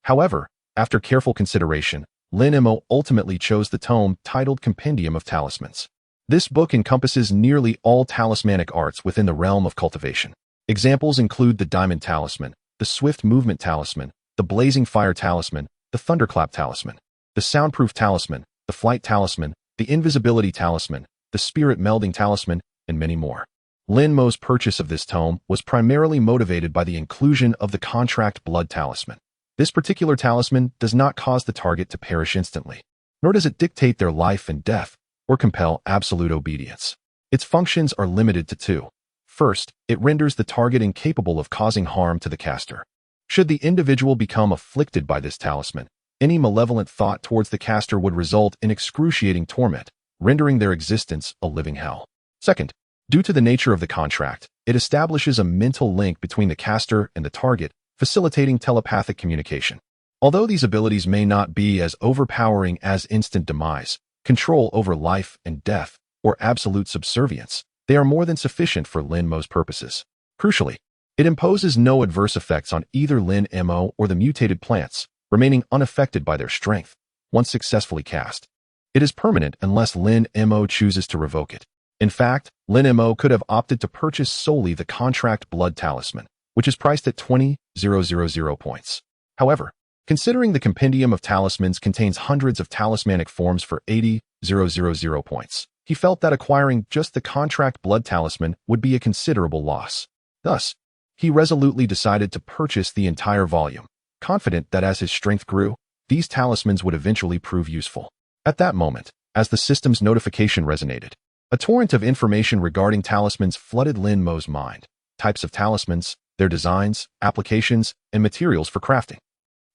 However, after careful consideration, Lin Mo ultimately chose the tome titled Compendium of Talismans. This book encompasses nearly all talismanic arts within the realm of cultivation. Examples include the Diamond Talisman, the Swift Movement Talisman, the Blazing Fire Talisman, the Thunderclap Talisman, the Soundproof Talisman, the Flight Talisman, the Invisibility Talisman, the Spirit Melding Talisman, and many more. Lin Mo's purchase of this tome was primarily motivated by the inclusion of the Contract Blood Talisman. This particular talisman does not cause the target to perish instantly, nor does it dictate their life and death or compel absolute obedience. Its functions are limited to two. First, it renders the target incapable of causing harm to the caster. Should the individual become afflicted by this talisman, any malevolent thought towards the caster would result in excruciating torment, rendering their existence a living hell. Second, due to the nature of the contract, it establishes a mental link between the caster and the target, facilitating telepathic communication. Although these abilities may not be as overpowering as instant demise, control over life and death, or absolute subservience, they are more than sufficient for Lin Mo's purposes. Crucially, it imposes no adverse effects on either Lin Mo or the mutated plants, remaining unaffected by their strength, once successfully cast. It is permanent unless Lin Mo chooses to revoke it. In fact, Lin Mo could have opted to purchase solely the Contract Blood Talisman, which is priced at 20,000 points. However, considering the Compendium of Talismans contains hundreds of talismanic forms for 80,000 points, he felt that acquiring just the Contract Blood Talisman would be a considerable loss. Thus, he resolutely decided to purchase the entire volume, confident that as his strength grew, these talismans would eventually prove useful. At that moment, as the system's notification resonated, a torrent of information regarding talismans flooded Lin Mo's mind. Types of talismans, their designs, applications, and materials for crafting.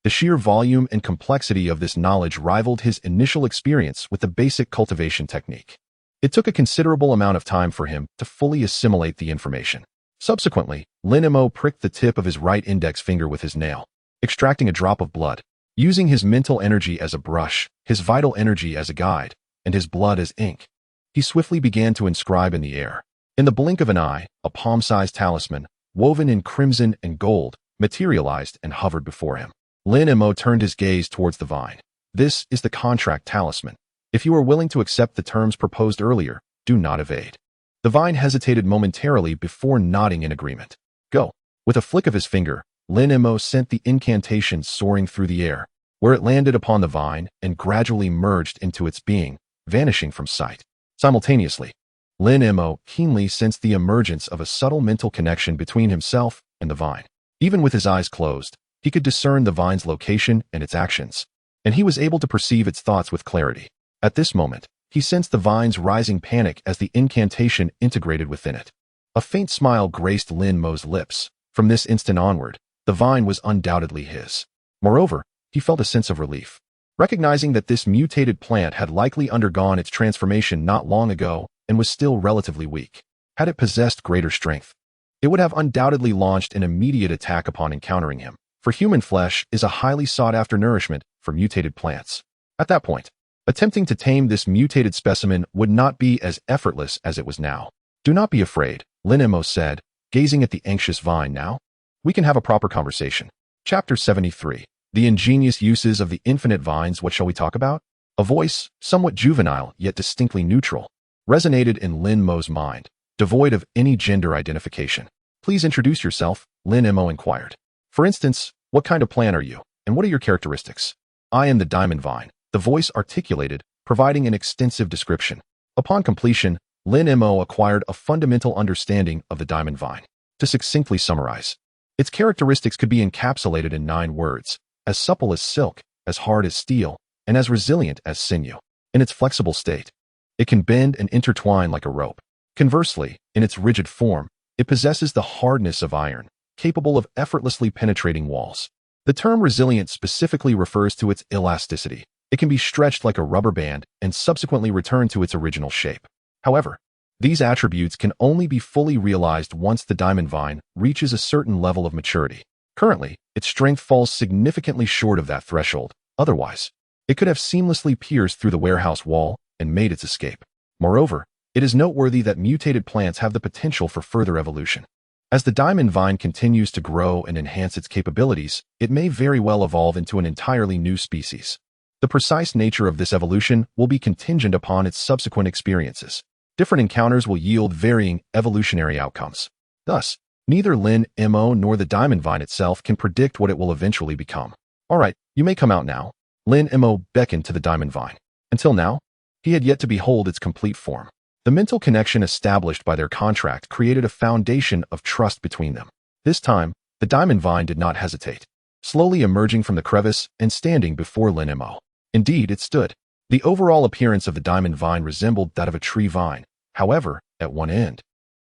The sheer volume and complexity of this knowledge rivaled his initial experience with the basic cultivation technique. It took a considerable amount of time for him to fully assimilate the information. Subsequently, Lin Mo pricked the tip of his right index finger with his nail, extracting a drop of blood, using his mental energy as a brush, his vital energy as a guide, and his blood as ink. He swiftly began to inscribe in the air. In the blink of an eye, a palm-sized talisman, woven in crimson and gold, materialized and hovered before him. Lin Mo turned his gaze towards the vine. This is the Contract Talisman. If you are willing to accept the terms proposed earlier, do not evade. The vine hesitated momentarily before nodding in agreement. Go. With a flick of his finger, Lin Mo sent the incantation soaring through the air, where it landed upon the vine and gradually merged into its being, vanishing from sight. Simultaneously, Lin Mo keenly sensed the emergence of a subtle mental connection between himself and the vine. Even with his eyes closed, he could discern the vine's location and its actions, and he was able to perceive its thoughts with clarity. At this moment, he sensed the vine's rising panic as the incantation integrated within it. A faint smile graced Lin Mo's lips. From this instant onward, the vine was undoubtedly his. Moreover, he felt a sense of relief, recognizing that this mutated plant had likely undergone its transformation not long ago and was still relatively weak. Had it possessed greater strength, it would have undoubtedly launched an immediate attack upon encountering him, for human flesh is a highly sought-after nourishment for mutated plants. At that point, attempting to tame this mutated specimen would not be as effortless as it was now. "Do not be afraid," Lin Mo said, gazing at the anxious vine now. "We can have a proper conversation." Chapter 73. The ingenious uses of the infinite vines. What shall we talk about? A voice, somewhat juvenile yet distinctly neutral, resonated in Lin Mo's mind, devoid of any gender identification. "Please introduce yourself," Lin Mo inquired. "For instance, what kind of plant are you, and what are your characteristics?" "I am the diamond vine," the voice articulated, providing an extensive description. Upon completion, Lin Mo acquired a fundamental understanding of the diamond vine. To succinctly summarize, its characteristics could be encapsulated in 9 words: as supple as silk, as hard as steel, and as resilient as sinew. In its flexible state, it can bend and intertwine like a rope. Conversely, in its rigid form, it possesses the hardness of iron, capable of effortlessly penetrating walls. The term resilient specifically refers to its elasticity. It can be stretched like a rubber band and subsequently return to its original shape. However, these attributes can only be fully realized once the diamond vine reaches a certain level of maturity. Currently, its strength falls significantly short of that threshold. Otherwise, it could have seamlessly pierced through the warehouse wall and made its escape. Moreover, it is noteworthy that mutated plants have the potential for further evolution. As the diamond vine continues to grow and enhance its capabilities, it may very well evolve into an entirely new species. The precise nature of this evolution will be contingent upon its subsequent experiences. Different encounters will yield varying evolutionary outcomes. Thus, neither Lin Mo nor the diamond vine itself can predict what it will eventually become. "All right, you may come out now." Lin Mo beckoned to the diamond vine. Until now, he had yet to behold its complete form. The mental connection established by their contract created a foundation of trust between them. This time, the diamond vine did not hesitate, slowly emerging from the crevice and standing before Lin Mo. Indeed, it stood. The overall appearance of the diamond vine resembled that of a tree vine. However, at one end,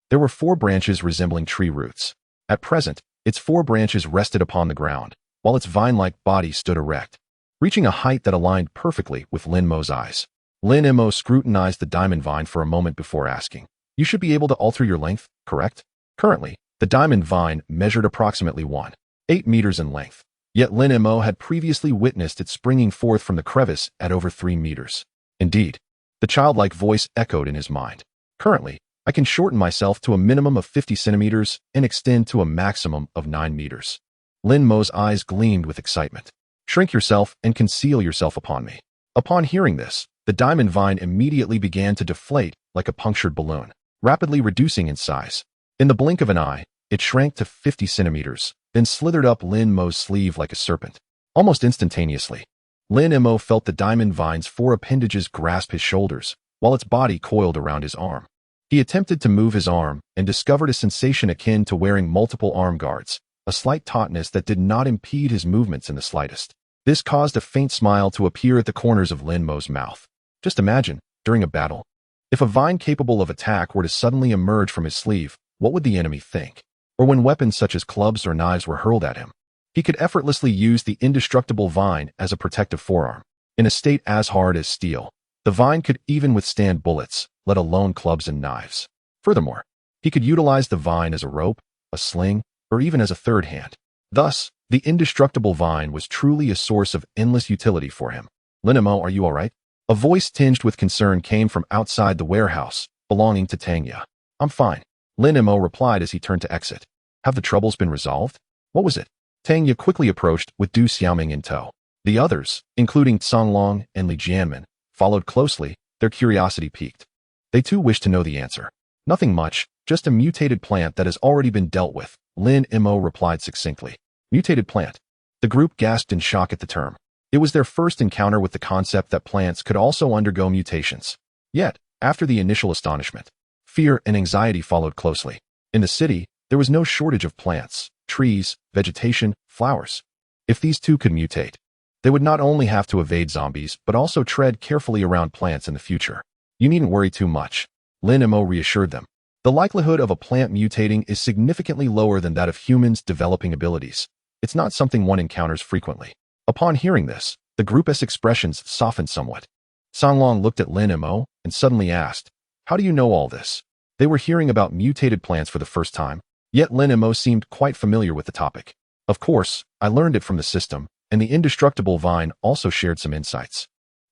there were 4 branches resembling tree roots. At present, its 4 branches rested upon the ground, while its vine-like body stood erect, reaching a height that aligned perfectly with Lin Mo's eyes. Lin Mo scrutinized the diamond vine for a moment before asking, "You should be able to alter your length, correct?" Currently, the diamond vine measured approximately 1.8 meters in length, yet Lin Mo had previously witnessed it springing forth from the crevice at over 3 meters. Indeed, the childlike voice echoed in his mind. "Currently, I can shorten myself to a minimum of 50 centimeters and extend to a maximum of 9 meters. Lin Mo's eyes gleamed with excitement. "Shrink yourself and conceal yourself upon me." Upon hearing this, the diamond vine immediately began to deflate like a punctured balloon, rapidly reducing in size. In the blink of an eye, it shrank to 50 centimeters, then slithered up Lin Mo's sleeve like a serpent. Almost instantaneously, Lin Mo felt the diamond vine's 4 appendages grasp his shoulders, while its body coiled around his arm. He attempted to move his arm and discovered a sensation akin to wearing multiple arm guards, a slight tautness that did not impede his movements in the slightest. This caused a faint smile to appear at the corners of Lin Mo's mouth. Just imagine, during a battle, if a vine capable of attack were to suddenly emerge from his sleeve, what would the enemy think? Or when weapons such as clubs or knives were hurled at him, he could effortlessly use the indestructible vine as a protective forearm. In a state as hard as steel, the vine could even withstand bullets, let alone clubs and knives. Furthermore, he could utilize the vine as a rope, a sling, or even as a third hand. Thus, the indestructible vine was truly a source of endless utility for him. "Lin Mo, are you all right?" A voice tinged with concern came from outside the warehouse, belonging to Tanya. "I'm fine," Lin Mo replied as he turned to exit. "Have the troubles been resolved?" "What was it?" Tanya quickly approached with Du Xiaoming in tow. The others, including Songlong and Li Jianmen, followed closely, their curiosity piqued. They too wished to know the answer. "Nothing much, just a mutated plant that has already been dealt with," Lin Mo replied succinctly. Mutated plant. The group gasped in shock at the term. It was their first encounter with the concept that plants could also undergo mutations. Yet, after the initial astonishment, fear and anxiety followed closely. In the city, there was no shortage of plants, trees, vegetation, flowers. If these too could mutate, they would not only have to evade zombies, but also tread carefully around plants in the future. "You needn't worry too much," Lin Mo reassured them. "The likelihood of a plant mutating is significantly lower than that of humans developing abilities. It's not something one encounters frequently." Upon hearing this, the group's expressions softened somewhat. Songlong looked at Lin Mo and suddenly asked, "How do you know all this?" They were hearing about mutated plants for the first time, yet Lin Mo seemed quite familiar with the topic. "Of course, I learned it from the system, and the indestructible vine also shared some insights."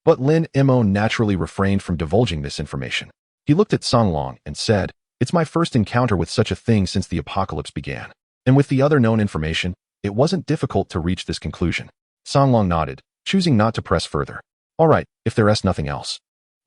But Lin Mo naturally refrained from divulging this information. He looked at Songlong and said, "It's my first encounter with such a thing since the apocalypse began. And with the other known information, it wasn't difficult to reach this conclusion." Songlong nodded, choosing not to press further. "All right, if there is nothing else,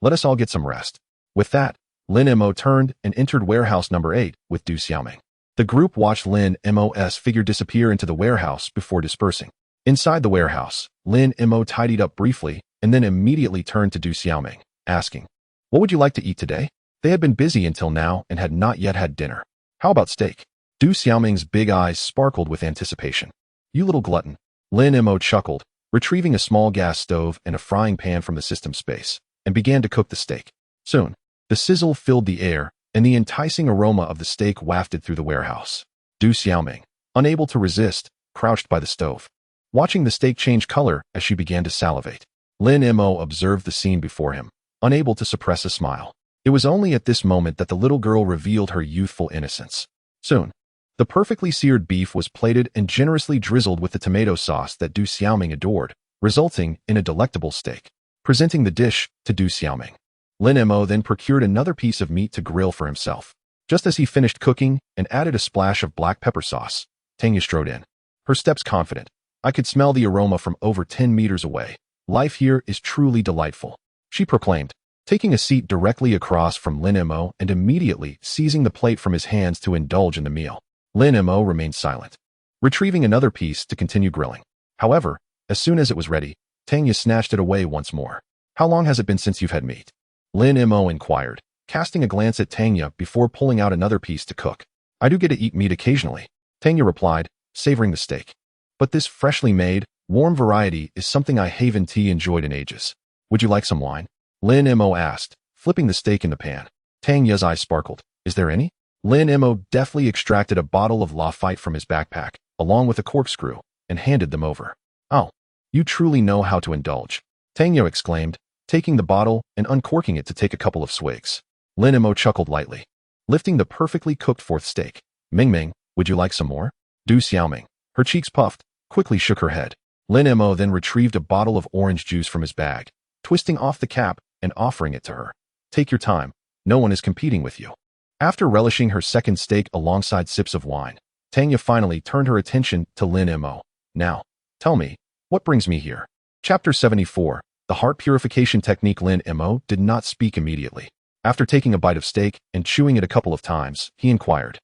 let us all get some rest." With that, Lin Mo turned and entered warehouse number 8 with Du Xiaoming. The group watched Lin Mo's figure disappear into the warehouse before dispersing. Inside the warehouse, Lin Mo tidied up briefly and then immediately turned to Du Xiaoming, asking, "What would you like to eat today?" They had been busy until now and had not yet had dinner. "How about steak?" Du Xiaoming's big eyes sparkled with anticipation. "You little glutton." Lin Mo chuckled, retrieving a small gas stove and a frying pan from the system space, and began to cook the steak. Soon, the sizzle filled the air, and the enticing aroma of the steak wafted through the warehouse. Du Xiaoming, unable to resist, crouched by the stove, watching the steak change color as she began to salivate. Lin Mo observed the scene before him, unable to suppress a smile. It was only at this moment that the little girl revealed her youthful innocence. Soon, the perfectly seared beef was plated and generously drizzled with the tomato sauce that Du Xiaoming adored, resulting in a delectable steak. Presenting the dish to Du Xiaoming, Lin Mo then procured another piece of meat to grill for himself. Just as he finished cooking and added a splash of black pepper sauce, Tanya strode in, her steps confident. "I could smell the aroma from over 10 meters away. Life here is truly delightful," she proclaimed, taking a seat directly across from Lin Mo and immediately seizing the plate from his hands to indulge in the meal. Lin Mo remained silent, retrieving another piece to continue grilling. However, as soon as it was ready, Tanya snatched it away once more. "How long has it been since you've had meat?" Lin Mo inquired, casting a glance at Tanya before pulling out another piece to cook. "I do get to eat meat occasionally," Tanya replied, savoring the steak. "But this freshly made, warm variety is something I haven't enjoyed in ages. Would you like some wine?" Lin Mo asked, flipping the steak in the pan. Tanya's eyes sparkled. "Is there any?" Lin Mo deftly extracted a bottle of Lafite from his backpack, along with a corkscrew, and handed them over. "Oh, you truly know how to indulge," Tanya exclaimed, taking the bottle and uncorking it to take a couple of swigs. Lin Mo chuckled lightly, lifting the perfectly cooked fourth steak. "Ming, would you like some more?" Du Xiaoming, her cheeks puffed, quickly shook her head. Lin Mo then retrieved a bottle of orange juice from his bag, twisting off the cap and offering it to her. "Take your time, no one is competing with you." After relishing her second steak alongside sips of wine, Tanya finally turned her attention to Lin Mo. "Now, tell me, what brings me here?" Chapter 74, The Heart Purification Technique. Lin Mo did not speak immediately. After taking a bite of steak and chewing it a couple of times, he inquired,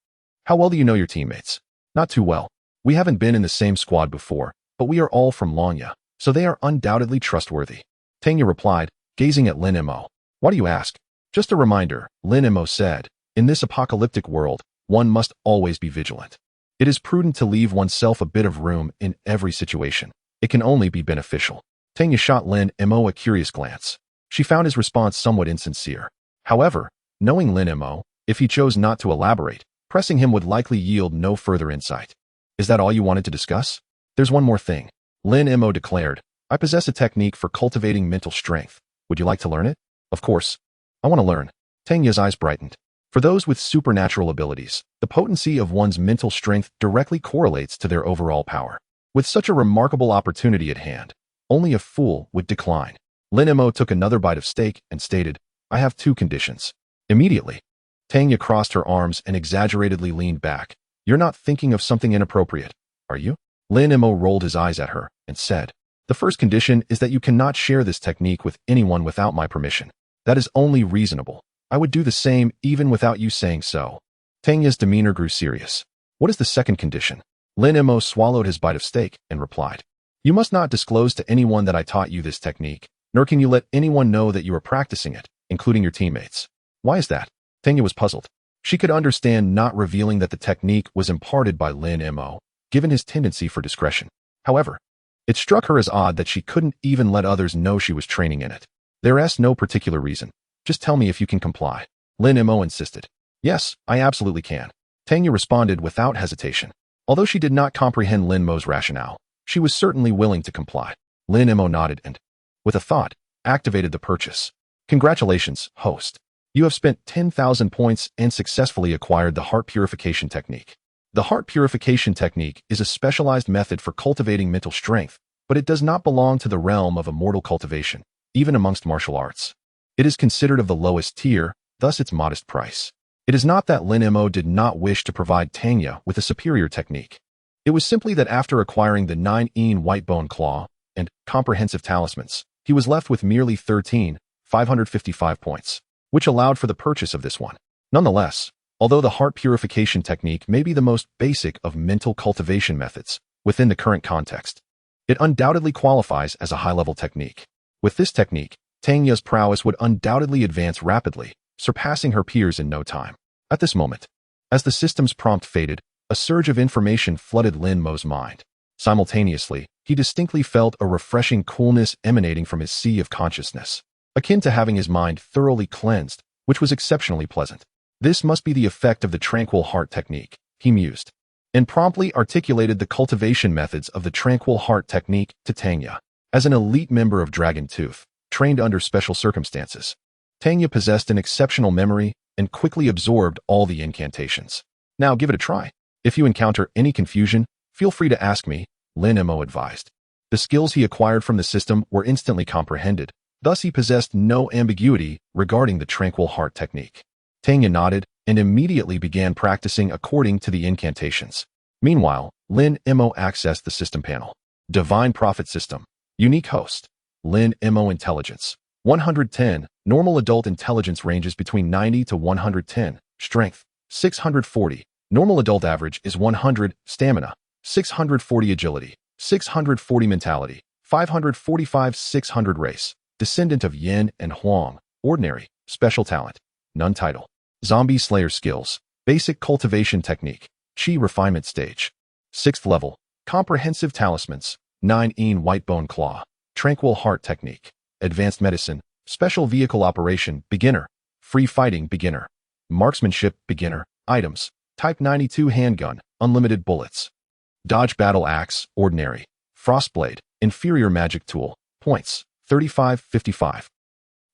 "How well do you know your teammates?" "Not too well. We haven't been in the same squad before, but we are all from Longya, so they are undoubtedly trustworthy," Tanya replied, gazing at Lin Mo. "Why do you ask?" "Just a reminder," Lin Mo said. "In this apocalyptic world, one must always be vigilant. It is prudent to leave oneself a bit of room in every situation. It can only be beneficial." Tanya shot Lin Mo a curious glance. She found his response somewhat insincere. However, knowing Lin Mo, if he chose not to elaborate, pressing him would likely yield no further insight. "Is that all you wanted to discuss?" "There's one more thing," Lin Mo declared. "I possess a technique for cultivating mental strength. Would you like to learn it?" "Of course. I want to learn." Tanya's eyes brightened. For those with supernatural abilities, the potency of one's mental strength directly correlates to their overall power. With such a remarkable opportunity at hand, only a fool would decline. Lin Mo took another bite of steak and stated, "I have 2 conditions." Immediately, Tanya crossed her arms and exaggeratedly leaned back. "You're not thinking of something inappropriate, are you?" Lin Mo rolled his eyes at her and said, "The first condition is that you cannot share this technique with anyone without my permission. That is only reasonable. I would do the same even without you saying so." Tanya's demeanor grew serious. "What is the second condition?" Lin Mo swallowed his bite of steak and replied, "You must not disclose to anyone that I taught you this technique, nor can you let anyone know that you are practicing it, including your teammates." "Why is that?" Tanya was puzzled. She could understand not revealing that the technique was imparted by Lin Mo, given his tendency for discretion. However, it struck her as odd that she couldn't even let others know she was training in it. "There is no particular reason. Just tell me if you can comply," Lin Mo insisted. "Yes, I absolutely can," Tanya responded without hesitation. Although she did not comprehend Lin Mo's rationale, She was certainly willing to comply. Lin Mo nodded and, with a thought, activated the purchase. Congratulations, host. You have spent 10,000 points and successfully acquired the heart purification technique. The heart purification technique is a specialized method for cultivating mental strength, but it does not belong to the realm of immortal cultivation, even amongst martial arts. It is considered of the lowest tier, thus its modest price. It is not that Lin Mo did not wish to provide Tanya with a superior technique. It was simply that after acquiring the 9 white bone claw and comprehensive talismans, he was left with merely 13,555 points, which allowed for the purchase of this one. Nonetheless, although the heart purification technique may be the most basic of mental cultivation methods within the current context, it undoubtedly qualifies as a high-level technique. With this technique, Tanya's prowess would undoubtedly advance rapidly, surpassing her peers in no time. At this moment, as the system's prompt faded, a surge of information flooded Lin Mo's mind. Simultaneously, he distinctly felt a refreshing coolness emanating from his sea of consciousness, akin to having his mind thoroughly cleansed, which was exceptionally pleasant. This must be the effect of the tranquil heart technique, he mused, and promptly articulated the cultivation methods of the tranquil heart technique to Tanya. As an elite member of Dragon Tooth, trained under special circumstances, Tanya possessed an exceptional memory and quickly absorbed all the incantations. Now give it a try. If you encounter any confusion, feel free to ask me, Lin Mo advised. The skills he acquired from the system were instantly comprehended, thus he possessed no ambiguity regarding the tranquil heart technique. Tanya nodded and immediately began practicing according to the incantations. Meanwhile, Lin Mo accessed the system panel. Divine Prophet System. Unique host. Lin Mo Intelligence. 110. Normal adult intelligence ranges between 90 to 110. Strength. 640. Normal adult average is 100. Stamina. 640. Agility. 640. Mentality. 545. 600. Race. Descendant of Yin and Huang. Ordinary. Special talent. None title. Zombie Slayer skills. Basic cultivation technique. Chi refinement stage. 6th level. Comprehensive talismans. 9 white bone claw. Tranquil heart technique. Advanced medicine. Special vehicle operation. Beginner. Free fighting. Beginner. Marksmanship. Beginner. Items. Type 92 handgun. Unlimited bullets. Dodge battle axe. Ordinary. Frostblade. Inferior magic tool. Points. 3555.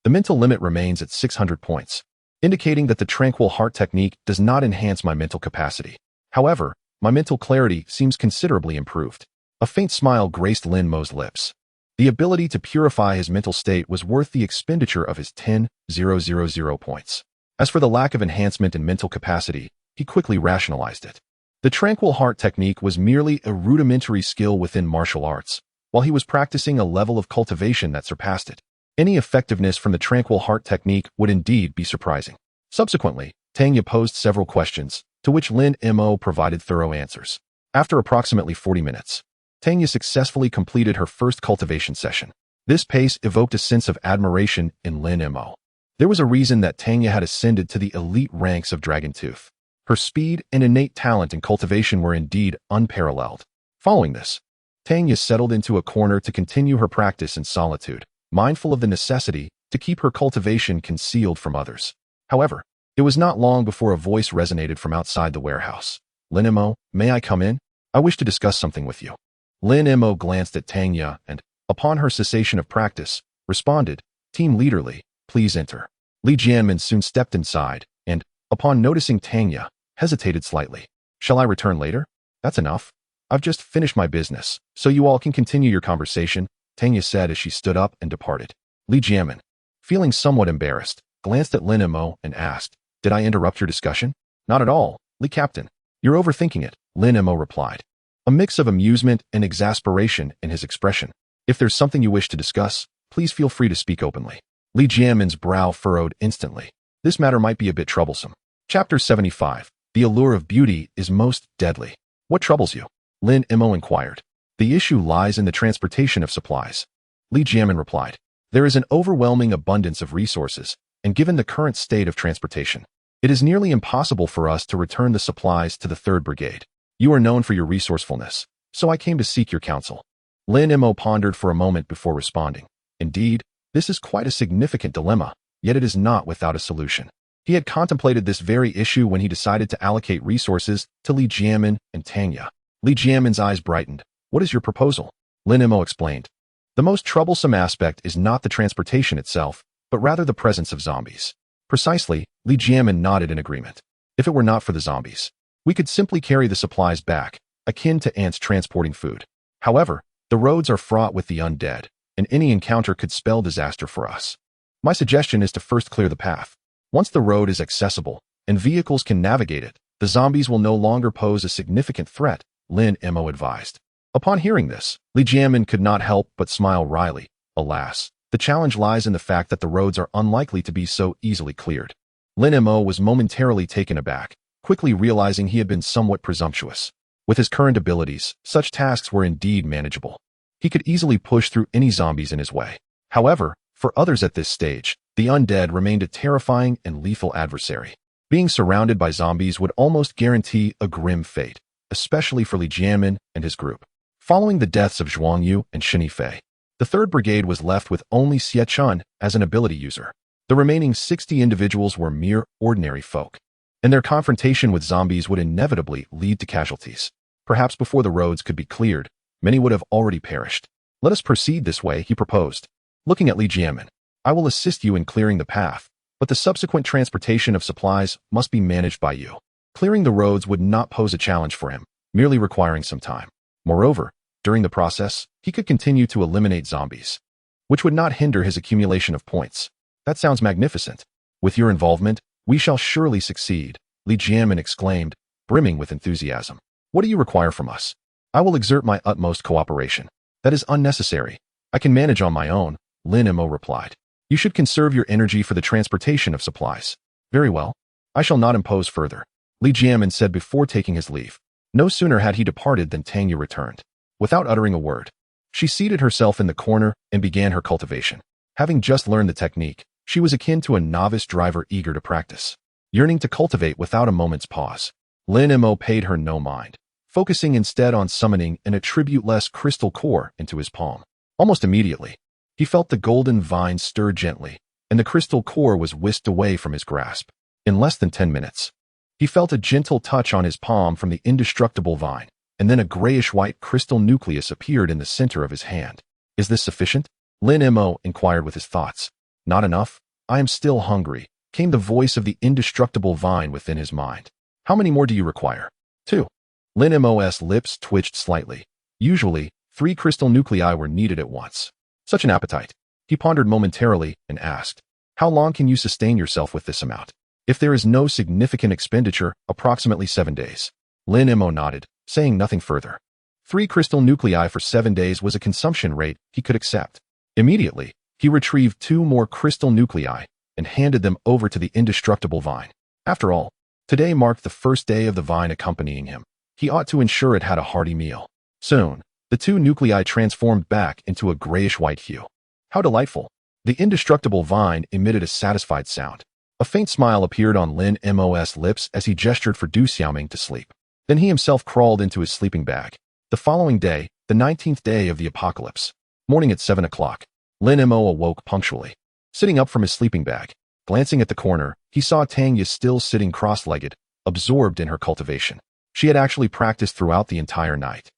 The mental limit remains at 600 points, indicating that the tranquil heart technique does not enhance my mental capacity. However, my mental clarity seems considerably improved. A faint smile graced Lin Mo's lips. The ability to purify his mental state was worth the expenditure of his 10,000 points. As for the lack of enhancement in mental capacity, he quickly rationalized it. The tranquil heart technique was merely a rudimentary skill within martial arts, while he was practicing a level of cultivation that surpassed it. Any effectiveness from the tranquil heart technique would indeed be surprising. Subsequently, Tanya posed several questions, to which Lin Mo provided thorough answers. After approximately 40 minutes, Tanya successfully completed her first cultivation session. This pace evoked a sense of admiration in Lin Mo. There was a reason that Tanya had ascended to the elite ranks of Dragon Tooth. Her speed and innate talent in cultivation were indeed unparalleled. Following this, Tanya settled into a corner to continue her practice in solitude, mindful of the necessity to keep her cultivation concealed from others. However, it was not long before a voice resonated from outside the warehouse. Lin Mo, may I come in? I wish to discuss something with you. Lin Mo glanced at Tanya and, upon her cessation of practice, responded, Team Leader Li, please enter. Li Jianmin soon stepped inside and, upon noticing Tanya, hesitated slightly. Shall I return later? That's enough. I've just finished my business, so you all can continue your conversation, Tanya said as she stood up and departed. Li Jianmin, feeling somewhat embarrassed, glanced at Lin Mo and asked, Did I interrupt your discussion? Not at all, Li Captain. You're overthinking it, Lin Mo replied, a mix of amusement and exasperation in his expression. If there's something you wish to discuss, please feel free to speak openly. Li Jianmin's brow furrowed instantly. This matter might be a bit troublesome. Chapter 75. The allure of beauty is most deadly. What troubles you? Lin Mo inquired. The issue lies in the transportation of supplies. Li Jianmin replied. There is an overwhelming abundance of resources, and given the current state of transportation, it is nearly impossible for us to return the supplies to the 3rd Brigade. You are known for your resourcefulness, so I came to seek your counsel. Lin Mo pondered for a moment before responding. Indeed, this is quite a significant dilemma, yet it is not without a solution. He had contemplated this very issue when he decided to allocate resources to Li Jianmin and Tanya. Li Jianmin's eyes brightened, What is your proposal? Lin Mo explained. The most troublesome aspect is not the transportation itself, but rather the presence of zombies. Precisely, Li Jiamin nodded in agreement. If it were not for the zombies, we could simply carry the supplies back, akin to ants transporting food. However, the roads are fraught with the undead, and any encounter could spell disaster for us. My suggestion is to first clear the path. Once the road is accessible, and vehicles can navigate it, the zombies will no longer pose a significant threat, Lin Mo advised. Upon hearing this, Li Jiamin could not help but smile wryly. Alas, the challenge lies in the fact that the roads are unlikely to be so easily cleared. Lin Mo was momentarily taken aback, quickly realizing he had been somewhat presumptuous. With his current abilities, such tasks were indeed manageable. He could easily push through any zombies in his way. However, for others at this stage, the undead remained a terrifying and lethal adversary. Being surrounded by zombies would almost guarantee a grim fate, especially for Li Jiamin and his group. Following the deaths of Zhuang Yu and Xin Yifei, the 3rd Brigade was left with only Xie Chun as an ability user. The remaining 60 individuals were mere ordinary folk, and their confrontation with zombies would inevitably lead to casualties. Perhaps before the roads could be cleared, many would have already perished. Let us proceed this way, he proposed. Looking at Li Jiamin, I will assist you in clearing the path, but the subsequent transportation of supplies must be managed by you. Clearing the roads would not pose a challenge for him, merely requiring some time. Moreover, during the process, he could continue to eliminate zombies, which would not hinder his accumulation of points. That sounds magnificent. With your involvement, we shall surely succeed, Li Jiamin exclaimed, brimming with enthusiasm. What do you require from us? I will exert my utmost cooperation. That is unnecessary. I can manage on my own, Lin Mo replied. You should conserve your energy for the transportation of supplies. Very well. I shall not impose further, Li Jiamin said before taking his leave. No sooner had he departed than Tanya returned. Without uttering a word, she seated herself in the corner and began her cultivation. Having just learned the technique, she was akin to a novice driver eager to practice, yearning to cultivate without a moment's pause. Lin Mo paid her no mind, focusing instead on summoning an attribute-less crystal core into his palm. Almost immediately, he felt the golden vine stir gently, and the crystal core was whisked away from his grasp. In less than 10 minutes, he felt a gentle touch on his palm from the indestructible vine, and then a grayish-white crystal nucleus appeared in the center of his hand. Is this sufficient? Lin Mo inquired with his thoughts. Not enough. I am still hungry, came the voice of the indestructible vine within his mind. How many more do you require? 2. Lin Mo's lips twitched slightly. Usually, 3 crystal nuclei were needed at once. Such an appetite. He pondered momentarily and asked, how long can you sustain yourself with this amount? If there is no significant expenditure, approximately 7 days. Lin Mo nodded, saying nothing further. 3 crystal nuclei for 7 days was a consumption rate he could accept. Immediately, he retrieved 2 more crystal nuclei and handed them over to the indestructible vine. After all, today marked the first day of the vine accompanying him. He ought to ensure it had a hearty meal. Soon, the 2 nuclei transformed back into a grayish-white hue. How delightful! The indestructible vine emitted a satisfied sound. A faint smile appeared on Lin Mo's lips as he gestured for Du Xiaoming to sleep. Then he himself crawled into his sleeping bag. The following day, the 19th day of the apocalypse. Morning at 7 o'clock. Lin Mo awoke punctually. Sitting up from his sleeping bag, glancing at the corner, he saw Tanya still sitting cross-legged, absorbed in her cultivation. She had actually practiced throughout the entire night.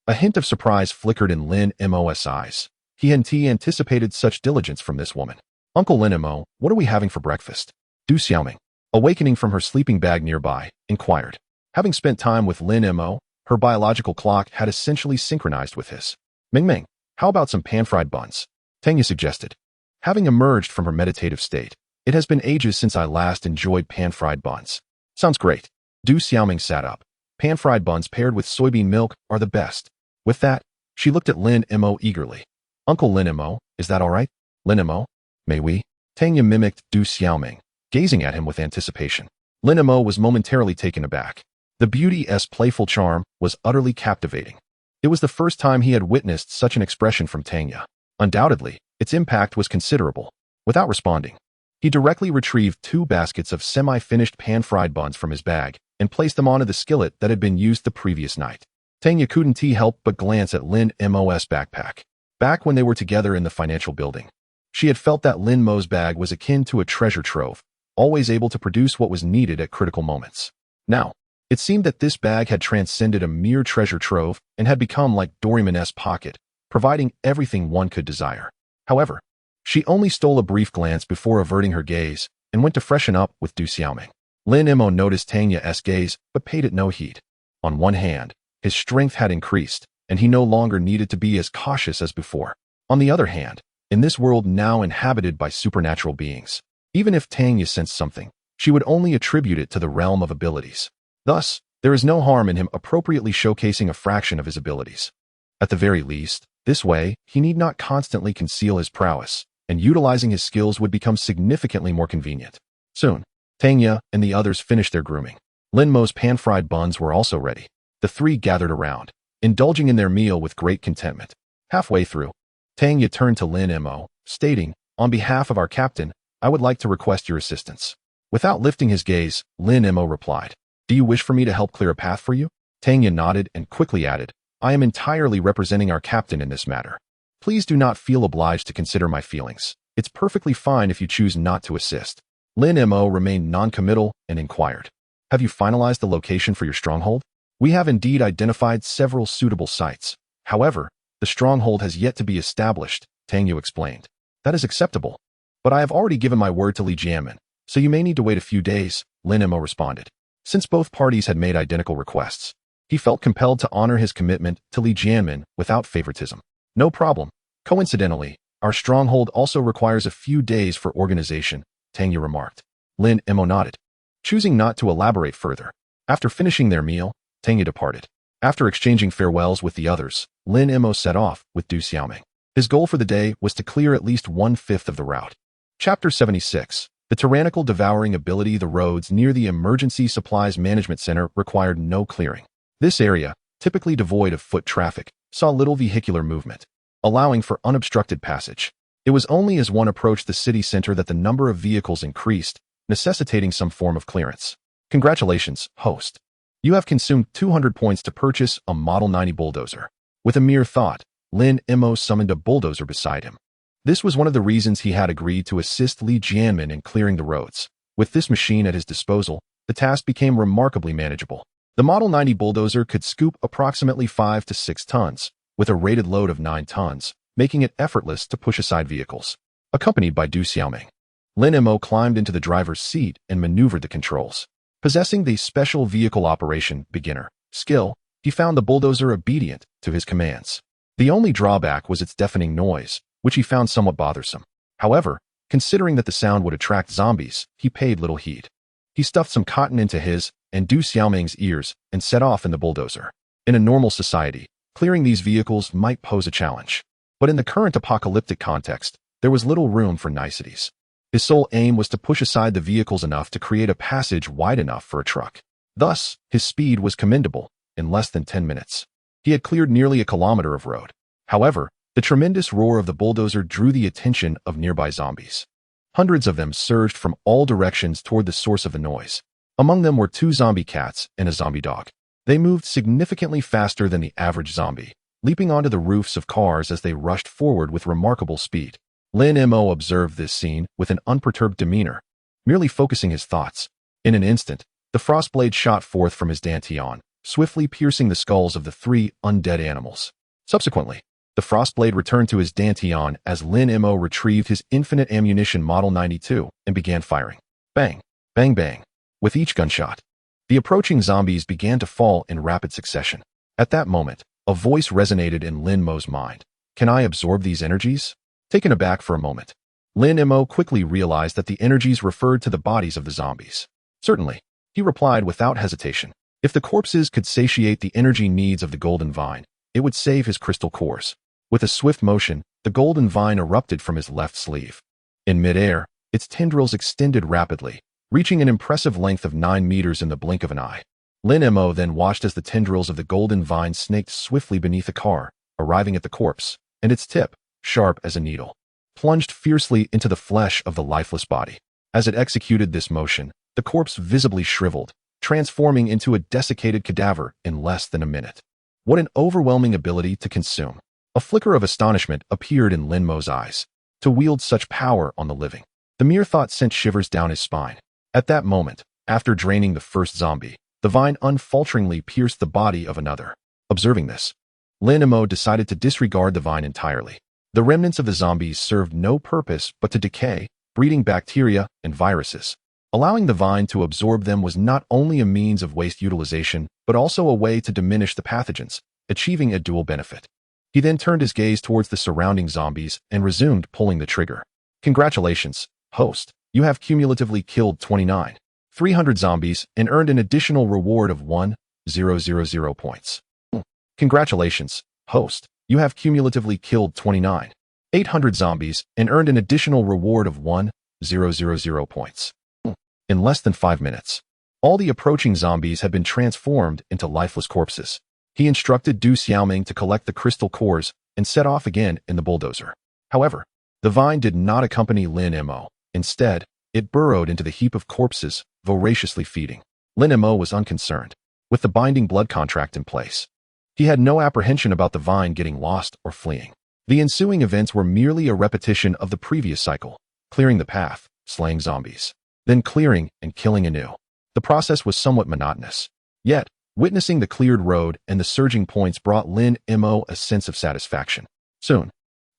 A hint of surprise flickered in Lin Mo's eyes. He anticipated such diligence from this woman. Uncle Lin Mo, what are we having for breakfast? Du Xiaoming, awakening from her sleeping bag nearby, inquired. Having spent time with Lin Mo, her biological clock had essentially synchronized with his. Ming, how about some pan-fried buns? Tanya suggested. Having emerged from her meditative state, it has been ages since I last enjoyed pan-fried buns. Sounds great. Du Xiaoming sat up. Pan-fried buns paired with soybean milk are the best. With that, she looked at Lin Mo eagerly. Uncle Lin Mo, is that all right? Lin Mo, may we? Tanya mimicked Du Xiaoming, gazing at him with anticipation. Lin Mo was momentarily taken aback. The beauty's playful charm was utterly captivating. It was the first time he had witnessed such an expression from Tanya. Undoubtedly, its impact was considerable. Without responding, he directly retrieved 2 baskets of semi-finished pan-fried buns from his bag and placed them onto the skillet that had been used the previous night. Tanya couldn't help but glance at Lin Mo's backpack. Back when they were together in the financial building, she had felt that Lin Mo's bag was akin to a treasure trove, always able to produce what was needed at critical moments. Now, It seemed that this bag had transcended a mere treasure trove and had become like Doraemon's pocket, providing everything one could desire. However, she only stole a brief glance before averting her gaze and went to freshen up with Du Xiaoming. Lin Mo noticed Tanya's gaze but paid it no heed. On one hand, his strength had increased, and he no longer needed to be as cautious as before. On the other hand, in this world now inhabited by supernatural beings, even if Tanya sensed something, she would only attribute it to the realm of abilities. Thus, there is no harm in him appropriately showcasing a fraction of his abilities. At the very least, this way, he need not constantly conceal his prowess, and utilizing his skills would become significantly more convenient. Soon, Tanya and the others finished their grooming. Lin Mo's pan-fried buns were also ready. The three gathered around, indulging in their meal with great contentment. Halfway through, Tanya turned to Lin Mo, stating, "On behalf of our captain, I would like to request your assistance." Without lifting his gaze, Lin Mo replied, "Do you wish for me to help clear a path for you?" Tanya nodded and quickly added, "I am entirely representing our captain in this matter. Please do not feel obliged to consider my feelings. It's perfectly fine if you choose not to assist." Lin Mo remained non-committal and inquired, "Have you finalized the location for your stronghold?" "We have indeed identified several suitable sites. However, the stronghold has yet to be established," Tangyu explained. "That is acceptable. But I have already given my word to Li Jianmin, so you may need to wait a few days," Lin Mo responded. Since both parties had made identical requests, he felt compelled to honor his commitment to Li Jianmin without favoritism. "No problem. Coincidentally, our stronghold also requires a few days for organization," Tangyu remarked. Lin Mo nodded, choosing not to elaborate further. After finishing their meal, Tangyu departed. After exchanging farewells with the others, Lin Mo set off with Du Xiaoming. His goal for the day was to clear at least 1/5 of the route. Chapter 76. The tyrannical devouring ability. The roads near the Emergency Supplies Management Center required no clearing. This area, typically devoid of foot traffic, saw little vehicular movement, allowing for unobstructed passage. It was only as one approached the city center that the number of vehicles increased, necessitating some form of clearance. "Congratulations, host. You have consumed 200 points to purchase a Model 90 bulldozer." With a mere thought, Lin Mo summoned a bulldozer beside him. This was one of the reasons he had agreed to assist Li Jianmin in clearing the roads. With this machine at his disposal, the task became remarkably manageable. The Model 90 bulldozer could scoop approximately 5 to 6 tons, with a rated load of 9 tons, making it effortless to push aside vehicles. Accompanied by Du Xiaoming, Lin Mo climbed into the driver's seat and maneuvered the controls. Possessing the special vehicle operation beginner skill, he found the bulldozer obedient to his commands. The only drawback was its deafening noise, which he found somewhat bothersome. However, considering that the sound would attract zombies, he paid little heed. He stuffed some cotton into his and Du Xiaoming's ears and set off in the bulldozer. In a normal society, clearing these vehicles might pose a challenge. But in the current apocalyptic context, there was little room for niceties. His sole aim was to push aside the vehicles enough to create a passage wide enough for a truck. Thus, his speed was commendable. In less than 10 minutes, he had cleared nearly a kilometer of road. However, the tremendous roar of the bulldozer drew the attention of nearby zombies. Hundreds of them surged from all directions toward the source of the noise. Among them were 2 zombie cats and a zombie dog. They moved significantly faster than the average zombie, leaping onto the roofs of cars as they rushed forward with remarkable speed. Lin Mo observed this scene with an unperturbed demeanor, merely focusing his thoughts. In an instant, the frostblade shot forth from his dantian, swiftly piercing the skulls of the 3 undead animals. Subsequently, the frostblade returned to his dantian as Lin Mo retrieved his infinite ammunition Model 92 and began firing. Bang, bang, bang. With each gunshot, the approaching zombies began to fall in rapid succession. At that moment, a voice resonated in Lin Mo's mind. "Can I absorb these energies?" Taken aback for a moment, Lin Mo quickly realized that the energies referred to the bodies of the zombies. "Certainly," he replied without hesitation. If the corpses could satiate the energy needs of the golden vine, it would save his crystal cores. With a swift motion, the golden vine erupted from his left sleeve. In midair, its tendrils extended rapidly, reaching an impressive length of 9 meters in the blink of an eye. Lin Mo then watched as the tendrils of the golden vine snaked swiftly beneath the car, arriving at the corpse, and its tip, sharp as a needle, plunged fiercely into the flesh of the lifeless body. As it executed this motion, the corpse visibly shriveled, transforming into a desiccated cadaver in less than a minute. What an overwhelming ability to consume! A flicker of astonishment appeared in Lin Mo's eyes. To wield such power on the living, the mere thought sent shivers down his spine. At that moment, after draining the first zombie, the the vine unfalteringly pierced the body of another. Observing this, Lin Mo decided to disregard the vine entirely. The remnants of the zombies served no purpose but to decay, breeding bacteria and viruses. Allowing the vine to absorb them was not only a means of waste utilization, but also a way to diminish the pathogens, achieving a dual benefit. He then turned his gaze towards the surrounding zombies and resumed pulling the trigger. Congratulations, host. You have cumulatively killed 29,300 zombies and earned an additional reward of 1,000 points. Congratulations, host. You have cumulatively killed 29,800 zombies and earned an additional reward of 1,000 points. In less than 5 minutes, all the approaching zombies had been transformed into lifeless corpses. He instructed Du Xiaoming to collect the crystal cores and set off again in the bulldozer. However, the vine did not accompany Lin Mo. Instead, it burrowed into the heap of corpses, voraciously feeding. Lin Mo was unconcerned. With the binding blood contract in place, he had no apprehension about the vine getting lost or fleeing. The ensuing events were merely a repetition of the previous cycle, clearing the path, slaying zombies, then clearing and killing anew. The process was somewhat monotonous. Yet, witnessing the cleared road and the surging points brought Lin Mo a sense of satisfaction. Soon,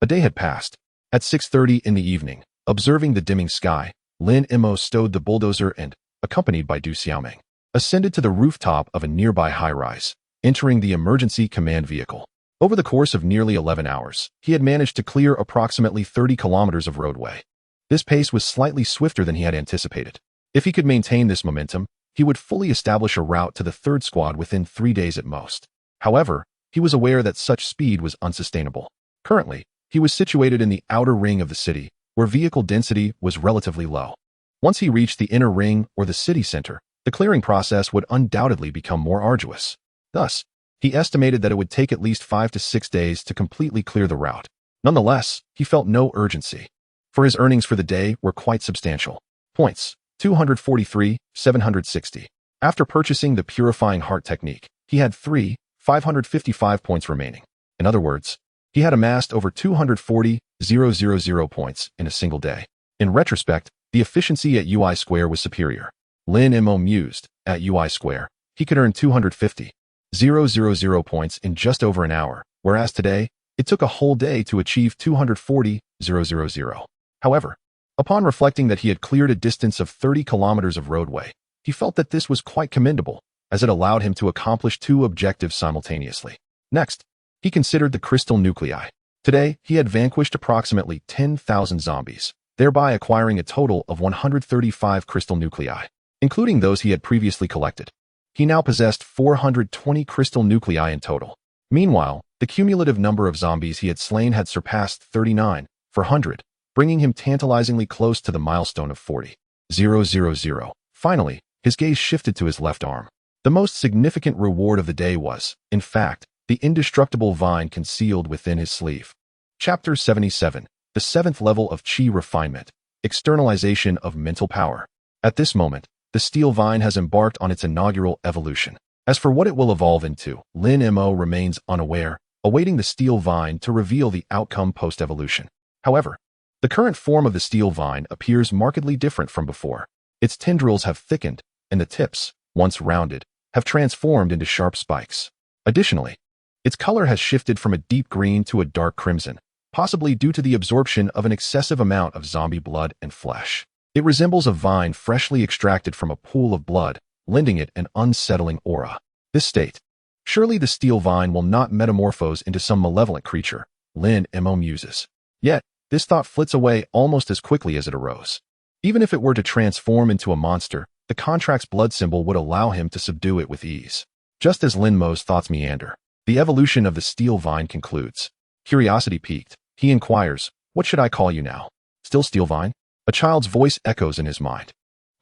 a day had passed. At 6:30 in the evening, observing the dimming sky, Lin Mo stowed the bulldozer and, accompanied by Du Xiaoming, ascended to the rooftop of a nearby high-rise, entering the emergency command vehicle. Over the course of nearly 11 hours, he had managed to clear approximately 30 kilometers of roadway. This pace was slightly swifter than he had anticipated. If he could maintain this momentum, he would fully establish a route to the third squad within 3 days at most. However, he was aware that such speed was unsustainable. Currently, he was situated in the outer ring of the city, where vehicle density was relatively low. Once he reached the inner ring or the city center, the clearing process would undoubtedly become more arduous. Thus, he estimated that it would take at least 5 to 6 days to completely clear the route. Nonetheless, he felt no urgency, for his earnings for the day were quite substantial. Points: 243,760. After purchasing the Purifying Heart technique, he had 3,555 points remaining. In other words, he had amassed over 240,000 points in a single day. In retrospect, the efficiency at UI Square was superior. Lin Mo mused. At UI Square, he could earn 250,000 points in just over an hour, whereas today, it took a whole day to achieve 240,000. However, upon reflecting that he had cleared a distance of 30 kilometers of roadway, he felt that this was quite commendable, as it allowed him to accomplish 2 objectives simultaneously. Next, he considered the crystal nuclei. Today, he had vanquished approximately 10,000 zombies, thereby acquiring a total of 135 crystal nuclei, including those he had previously collected. He now possessed 420 crystal nuclei in total. Meanwhile, the cumulative number of zombies he had slain had surpassed 39,400, bringing him tantalizingly close to the milestone of 40,000. Finally, his gaze shifted to his left arm. The most significant reward of the day was, in fact, the indestructible vine concealed within his sleeve. Chapter 77. The 7th level of Qi refinement. Externalization of mental power. At this moment, the steel vine has embarked on its inaugural evolution. As for what it will evolve into, Lin Mo remains unaware, awaiting the steel vine to reveal the outcome post-evolution. However, the current form of the steel vine appears markedly different from before. Its tendrils have thickened, and the tips, once rounded, have transformed into sharp spikes. Additionally, its color has shifted from a deep green to a dark crimson, possibly due to the absorption of an excessive amount of zombie blood and flesh. It resembles a vine freshly extracted from a pool of blood, lending it an unsettling aura. This state. Surely the steel vine will not metamorphose into some malevolent creature, Lin Mo muses. Yet, this thought flits away almost as quickly as it arose. Even if it were to transform into a monster, the contract's blood symbol would allow him to subdue it with ease. Just as Lin Mo's thoughts meander, the evolution of the steel vine concludes. Curiosity piqued, he inquires, "What should I call you now? Still steel vine?" A child's voice echoes in his mind.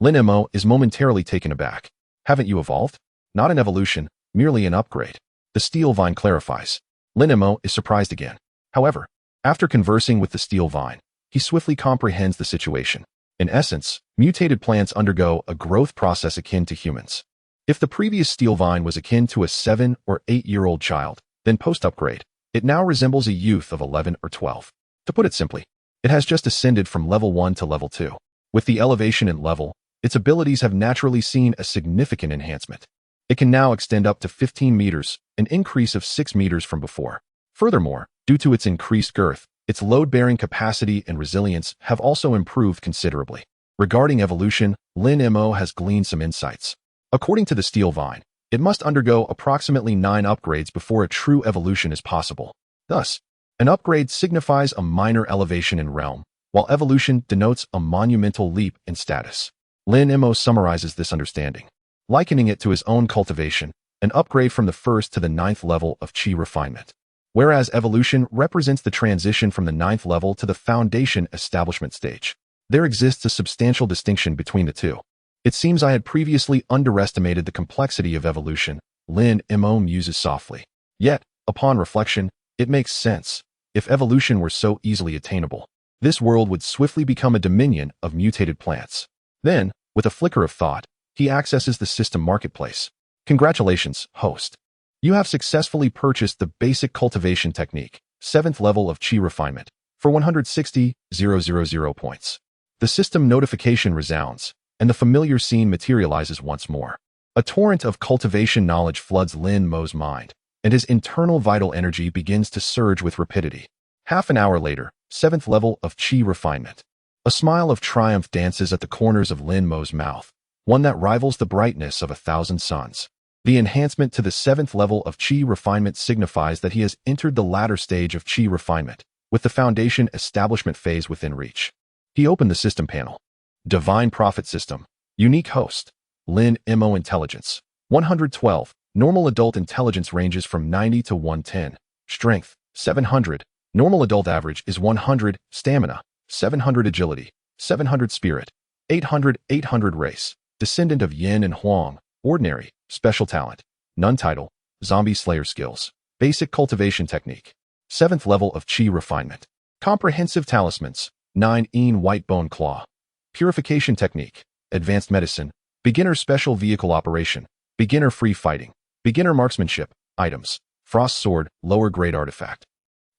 Lin Mo is momentarily taken aback. "Haven't you evolved? Not an evolution, merely an upgrade." The steel vine clarifies. Lin Mo is surprised again. However, after conversing with the steel vine, he swiftly comprehends the situation. In essence, mutated plants undergo a growth process akin to humans. If the previous steel vine was akin to a 7 or 8-year-old child, then post-upgrade, it now resembles a youth of 11 or 12. To put it simply, it has just ascended from level 1 to level 2. With the elevation in level, its abilities have naturally seen a significant enhancement. It can now extend up to 15 meters, an increase of 6 meters from before. Furthermore, due to its increased girth, its load-bearing capacity and resilience have also improved considerably. Regarding evolution, Lin Mo has gleaned some insights. According to the steel vine, it must undergo approximately 9 upgrades before a true evolution is possible. Thus, an upgrade signifies a minor elevation in realm, while evolution denotes a monumental leap in status. Lin Mo summarizes this understanding, likening it to his own cultivation, an upgrade from the 1st to the 9th level of chi refinement. Whereas evolution represents the transition from the 9th level to the foundation establishment stage. There exists a substantial distinction between the two. It seems I had previously underestimated the complexity of evolution, Lin Mo muses softly. Yet, upon reflection, it makes sense. If evolution were so easily attainable, this world would swiftly become a dominion of mutated plants. Then, with a flicker of thought, he accesses the system marketplace. Congratulations, host. You have successfully purchased the basic cultivation technique, 7th level of chi refinement, for 160,000 points. The system notification resounds, and the familiar scene materializes once more. A torrent of cultivation knowledge floods Lin Mo's mind, and his internal vital energy begins to surge with rapidity. Half an hour later, 7th level of chi refinement. A smile of triumph dances at the corners of Lin Mo's mouth, one that rivals the brightness of 1,000 suns. The enhancement to the 7th level of chi refinement signifies that he has entered the latter stage of chi refinement, with the foundation establishment phase within reach. He opened the system panel. Divine Prophet System. Unique host. Lin Mo Intelligence. 112. Normal adult intelligence ranges from 90 to 110. Strength. 700. Normal adult average is 100. Stamina. 700. Agility. 700. Spirit. 800. 800. Race. Descendant of Yin and Huang. Ordinary. Special talent. None title. Zombie Slayer skills. Basic cultivation technique. 7th level of chi refinement. Comprehensive talismans. 9 white bone claw. Purification technique. Advanced medicine. Beginner special vehicle operation. Beginner free fighting. Beginner marksmanship. Items. Frost sword. Lower grade artifact.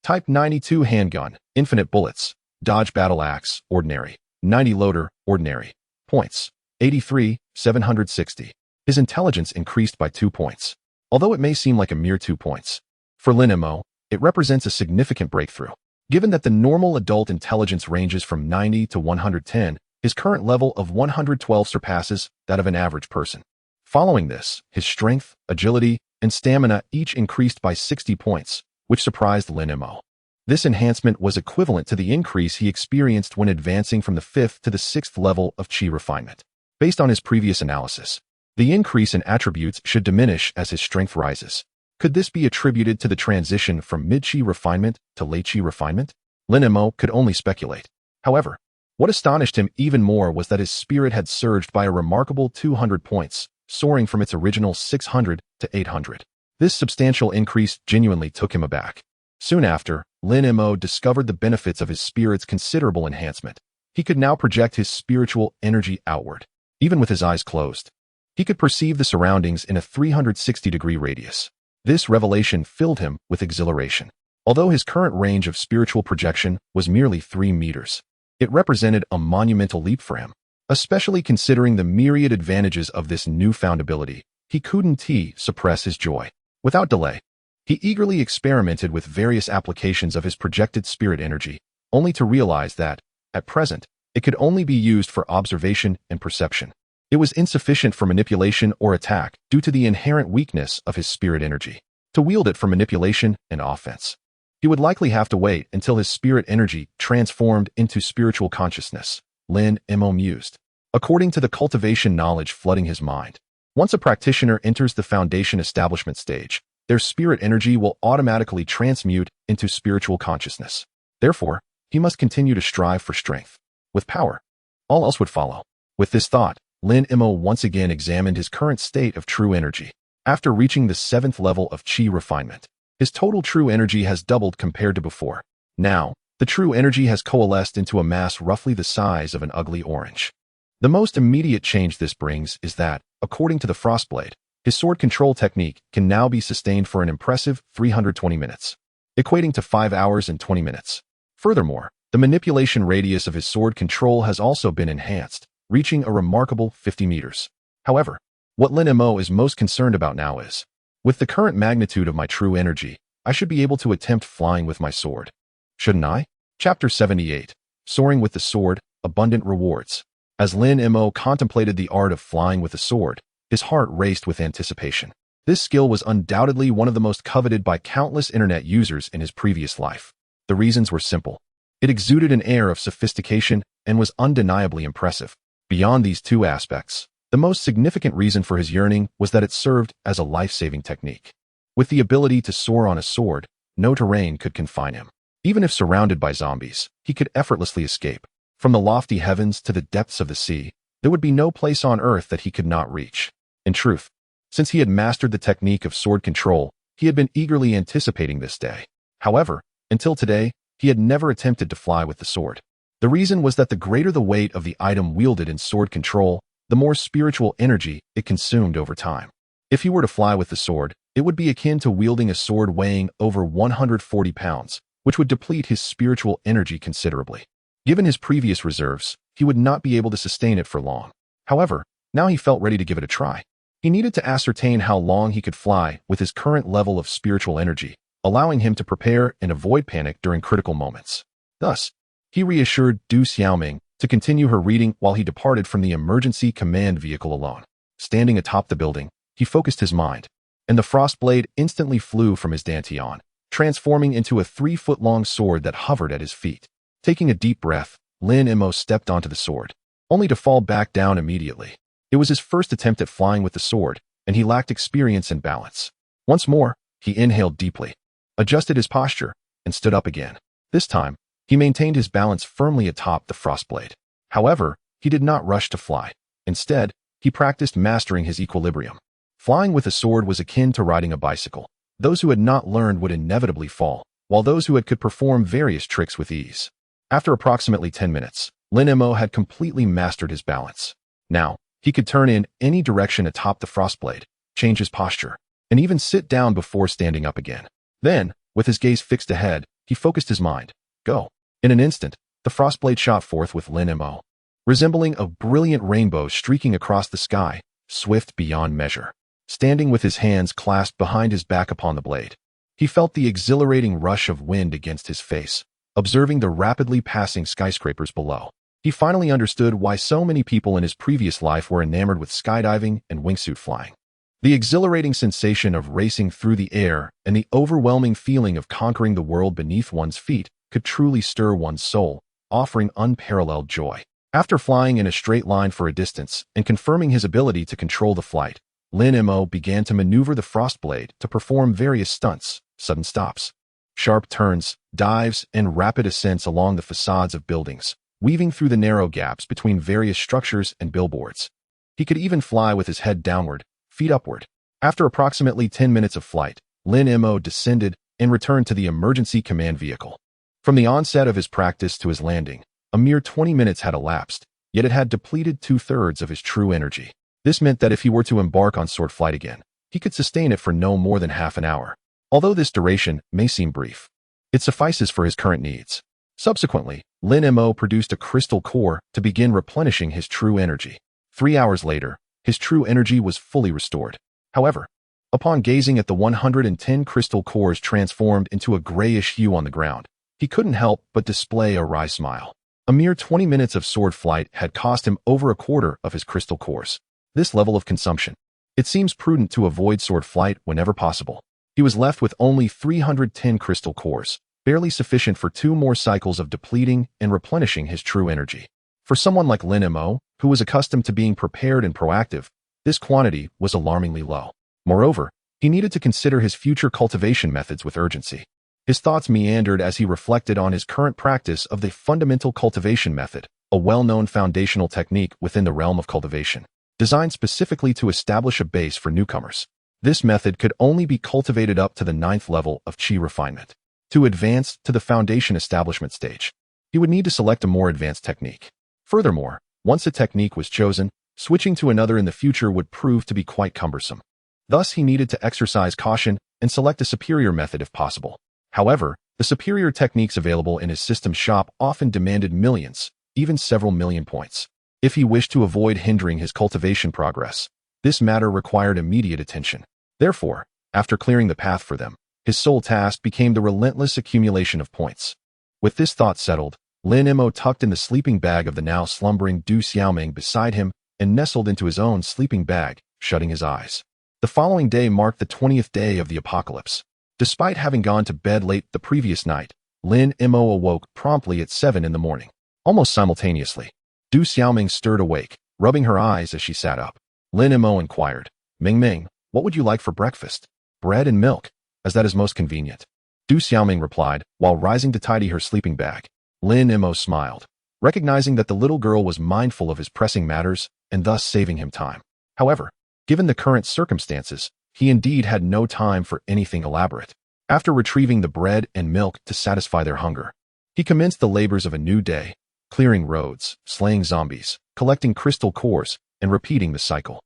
Type 92 handgun. Infinite bullets. Dodge battle axe. Ordinary. 90 loader. Ordinary. Points. 83, 760. His intelligence increased by 2 points, although it may seem like a mere 2 points. For Lin Mo, it represents a significant breakthrough. Given that the normal adult intelligence ranges from 90 to 110, his current level of 112 surpasses that of an average person. Following this, his strength, agility, and stamina each increased by 60 points, which surprised Lin Mo. This enhancement was equivalent to the increase he experienced when advancing from the 5th to the 6th level of chi refinement. Based on his previous analysis, the increase in attributes should diminish as his strength rises. Could this be attributed to the transition from mid-chi refinement to late-chi refinement? Lin Mo could only speculate. However, what astonished him even more was that his spirit had surged by a remarkable 200 points, soaring from its original 600 to 800. This substantial increase genuinely took him aback. Soon after, Lin Mo discovered the benefits of his spirit's considerable enhancement. He could now project his spiritual energy outward, even with his eyes closed. He could perceive the surroundings in a 360-degree radius. This revelation filled him with exhilaration. Although his current range of spiritual projection was merely 3 meters, it represented a monumental leap for him. Especially considering the myriad advantages of this newfound ability, he couldn't suppress his joy. Without delay, he eagerly experimented with various applications of his projected spirit energy, only to realize that, at present, it could only be used for observation and perception. It was insufficient for manipulation or attack due to the inherent weakness of his spirit energy. To wield it for manipulation and offense, he would likely have to wait until his spirit energy transformed into spiritual consciousness, Lin Mo mused. According to the cultivation knowledge flooding his mind, once a practitioner enters the foundation establishment stage, their spirit energy will automatically transmute into spiritual consciousness. Therefore, he must continue to strive for strength. With power, all else would follow. With this thought, Lin Mo once again examined his current state of true energy. After reaching the 7th level of chi refinement, his total true energy has doubled compared to before. Now, the true energy has coalesced into a mass roughly the size of an ugly orange. The most immediate change this brings is that, according to the Frostblade, his sword control technique can now be sustained for an impressive 320 minutes, equating to 5 hours and 20 minutes. Furthermore, the manipulation radius of his sword control has also been enhanced, reaching a remarkable 50 meters. However, What Lin Mo is most concerned about now is, with the current magnitude of my true energy, I should be able to attempt flying with my sword. Shouldn't I? Chapter 78. Soaring with the Sword, Abundant Rewards. As Lin Mo contemplated the art of flying with a sword, his heart raced with anticipation. This skill was undoubtedly one of the most coveted by countless internet users in his previous life. The reasons were simple. It exuded an air of sophistication and was undeniably impressive. Beyond these two aspects, the most significant reason for his yearning was that it served as a life-saving technique. With the ability to soar on a sword, no terrain could confine him. Even if surrounded by zombies, he could effortlessly escape. From the lofty heavens to the depths of the sea, there would be no place on earth that he could not reach. In truth, since he had mastered the technique of sword control, he had been eagerly anticipating this day. However, until today, he had never attempted to fly with the sword. The reason was that the greater the weight of the item wielded in sword control, the more spiritual energy it consumed over time. If he were to fly with the sword, it would be akin to wielding a sword weighing over 140 pounds, which would deplete his spiritual energy considerably. Given his previous reserves, he would not be able to sustain it for long. However, now he felt ready to give it a try. He needed to ascertain how long he could fly with his current level of spiritual energy, allowing him to prepare and avoid panic during critical moments. Thus, he reassured Du Xiaoming to continue her reading while he departed from the emergency command vehicle alone. Standing atop the building, he focused his mind, and the frost blade instantly flew from his dantian, transforming into a 3-foot-long sword that hovered at his feet. Taking a deep breath, Lin Mo stepped onto the sword, only to fall back down immediately. It was his first attempt at flying with the sword, and he lacked experience and balance. Once more, he inhaled deeply, adjusted his posture, and stood up again. This time, he maintained his balance firmly atop the frost blade. However, he did not rush to fly. Instead, he practiced mastering his equilibrium. Flying with a sword was akin to riding a bicycle. Those who had not learned would inevitably fall, while those who could perform various tricks with ease. After approximately 10 minutes, Lin Mo had completely mastered his balance. Now, he could turn in any direction atop the frost blade, change his posture, and even sit down before standing up again. Then, with his gaze fixed ahead, he focused his mind. Go. In an instant, the frost blade shot forth with Lin Mo, resembling a brilliant rainbow streaking across the sky, swift beyond measure. Standing with his hands clasped behind his back upon the blade, he felt the exhilarating rush of wind against his face, observing the rapidly passing skyscrapers below. He finally understood why so many people in his previous life were enamored with skydiving and wingsuit flying. The exhilarating sensation of racing through the air and the overwhelming feeling of conquering the world beneath one's feet could truly stir one's soul, offering unparalleled joy. After flying in a straight line for a distance and confirming his ability to control the flight, Lin Mo began to maneuver the frost blade to perform various stunts, sudden stops, sharp turns, dives, and rapid ascents along the facades of buildings, weaving through the narrow gaps between various structures and billboards. He could even fly with his head downward, feet upward. After approximately 10 minutes of flight, Lin Mo descended and returned to the emergency command vehicle. From the onset of his practice to his landing, a mere 20 minutes had elapsed, yet it had depleted 2/3 of his true energy. This meant that if he were to embark on sword flight again, he could sustain it for no more than half an hour. Although this duration may seem brief, it suffices for his current needs. Subsequently, Lin Mo produced a crystal core to begin replenishing his true energy. 3 hours later, his true energy was fully restored. However, upon gazing at the 110 crystal cores transformed into a grayish hue on the ground, he couldn't help but display a wry smile. A mere 20 minutes of sword flight had cost him over a quarter of his crystal cores. This level of consumption. It seems prudent to avoid sword flight whenever possible. He was left with only 310 crystal cores, barely sufficient for 2 more cycles of depleting and replenishing his true energy. For someone like Lin Mo, who was accustomed to being prepared and proactive, this quantity was alarmingly low. Moreover, he needed to consider his future cultivation methods with urgency. His thoughts meandered as he reflected on his current practice of the fundamental cultivation method, a well-known foundational technique within the realm of cultivation, designed specifically to establish a base for newcomers. This method could only be cultivated up to the 9th level of Qi refinement. To advance to the foundation establishment stage, he would need to select a more advanced technique. Furthermore, once a technique was chosen, switching to another in the future would prove to be quite cumbersome. Thus, he needed to exercise caution and select a superior method if possible. However, the superior techniques available in his system shop often demanded millions, even several million points. If he wished to avoid hindering his cultivation progress, This matter required immediate attention. Therefore, after clearing the path for them, his sole task became the relentless accumulation of points. With this thought settled, Lin Mo tucked in the sleeping bag of the now slumbering Du Xiaoming beside him and nestled into his own sleeping bag, shutting his eyes. The following day marked the 20th day of the apocalypse. Despite having gone to bed late the previous night, Lin Mo awoke promptly at 7 in the morning. Almost simultaneously, Du Xiaoming stirred awake, rubbing her eyes as she sat up. Lin Mo inquired, "Ming Ming, what would you like for breakfast?" "Bread and milk, as that is most convenient," Du Xiaoming replied, while rising to tidy her sleeping bag. Lin Mo smiled, recognizing that the little girl was mindful of his pressing matters and thus saving him time. However, given the current circumstances, he indeed had no time for anything elaborate. After retrieving the bread and milk to satisfy their hunger, he commenced the labors of a new day, clearing roads, slaying zombies, collecting crystal cores, and repeating the cycle.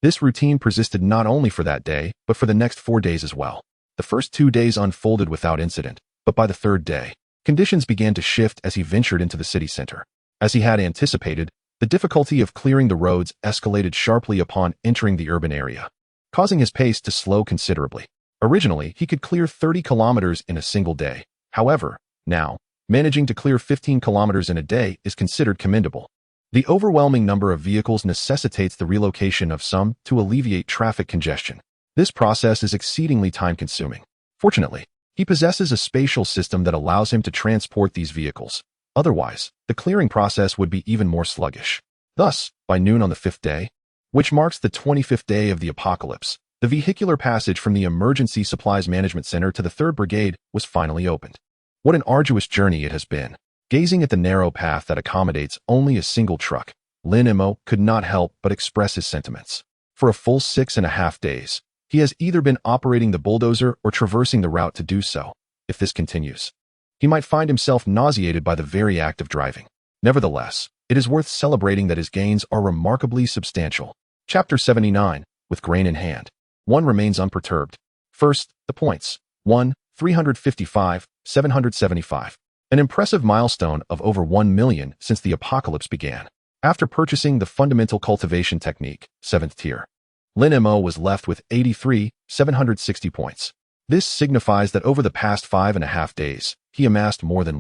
This routine persisted not only for that day, but for the next 4 days as well. The first 2 days unfolded without incident, but by the third day, conditions began to shift as he ventured into the city center. As he had anticipated, the difficulty of clearing the roads escalated sharply upon entering the urban area, causing his pace to slow considerably. Originally, he could clear 30 kilometers in a single day. However, now, managing to clear 15 kilometers in a day is considered commendable. The overwhelming number of vehicles necessitates the relocation of some to alleviate traffic congestion. This process is exceedingly time-consuming. Fortunately, he possesses a spatial system that allows him to transport these vehicles. Otherwise, the clearing process would be even more sluggish. Thus, by noon on the 5th day, which marks the 25th day of the apocalypse, the vehicular passage from the Emergency Supplies Management Center to the 3rd Brigade was finally opened. What an arduous journey it has been. Gazing at the narrow path that accommodates only a single truck, Lin Mo could not help but express his sentiments. For a full 6.5 days, he has either been operating the bulldozer or traversing the route to do so. If this continues, he might find himself nauseated by the very act of driving. Nevertheless, it is worth celebrating that his gains are remarkably substantial. Chapter 79, with grain in hand. 1 remains unperturbed. First, the points. 1, 355, 775. An impressive milestone of over 1 million since the apocalypse began. After purchasing the fundamental cultivation technique, 7th tier, Lin Mo was left with 83,760 points. This signifies that over the past 5.5 days, he amassed more than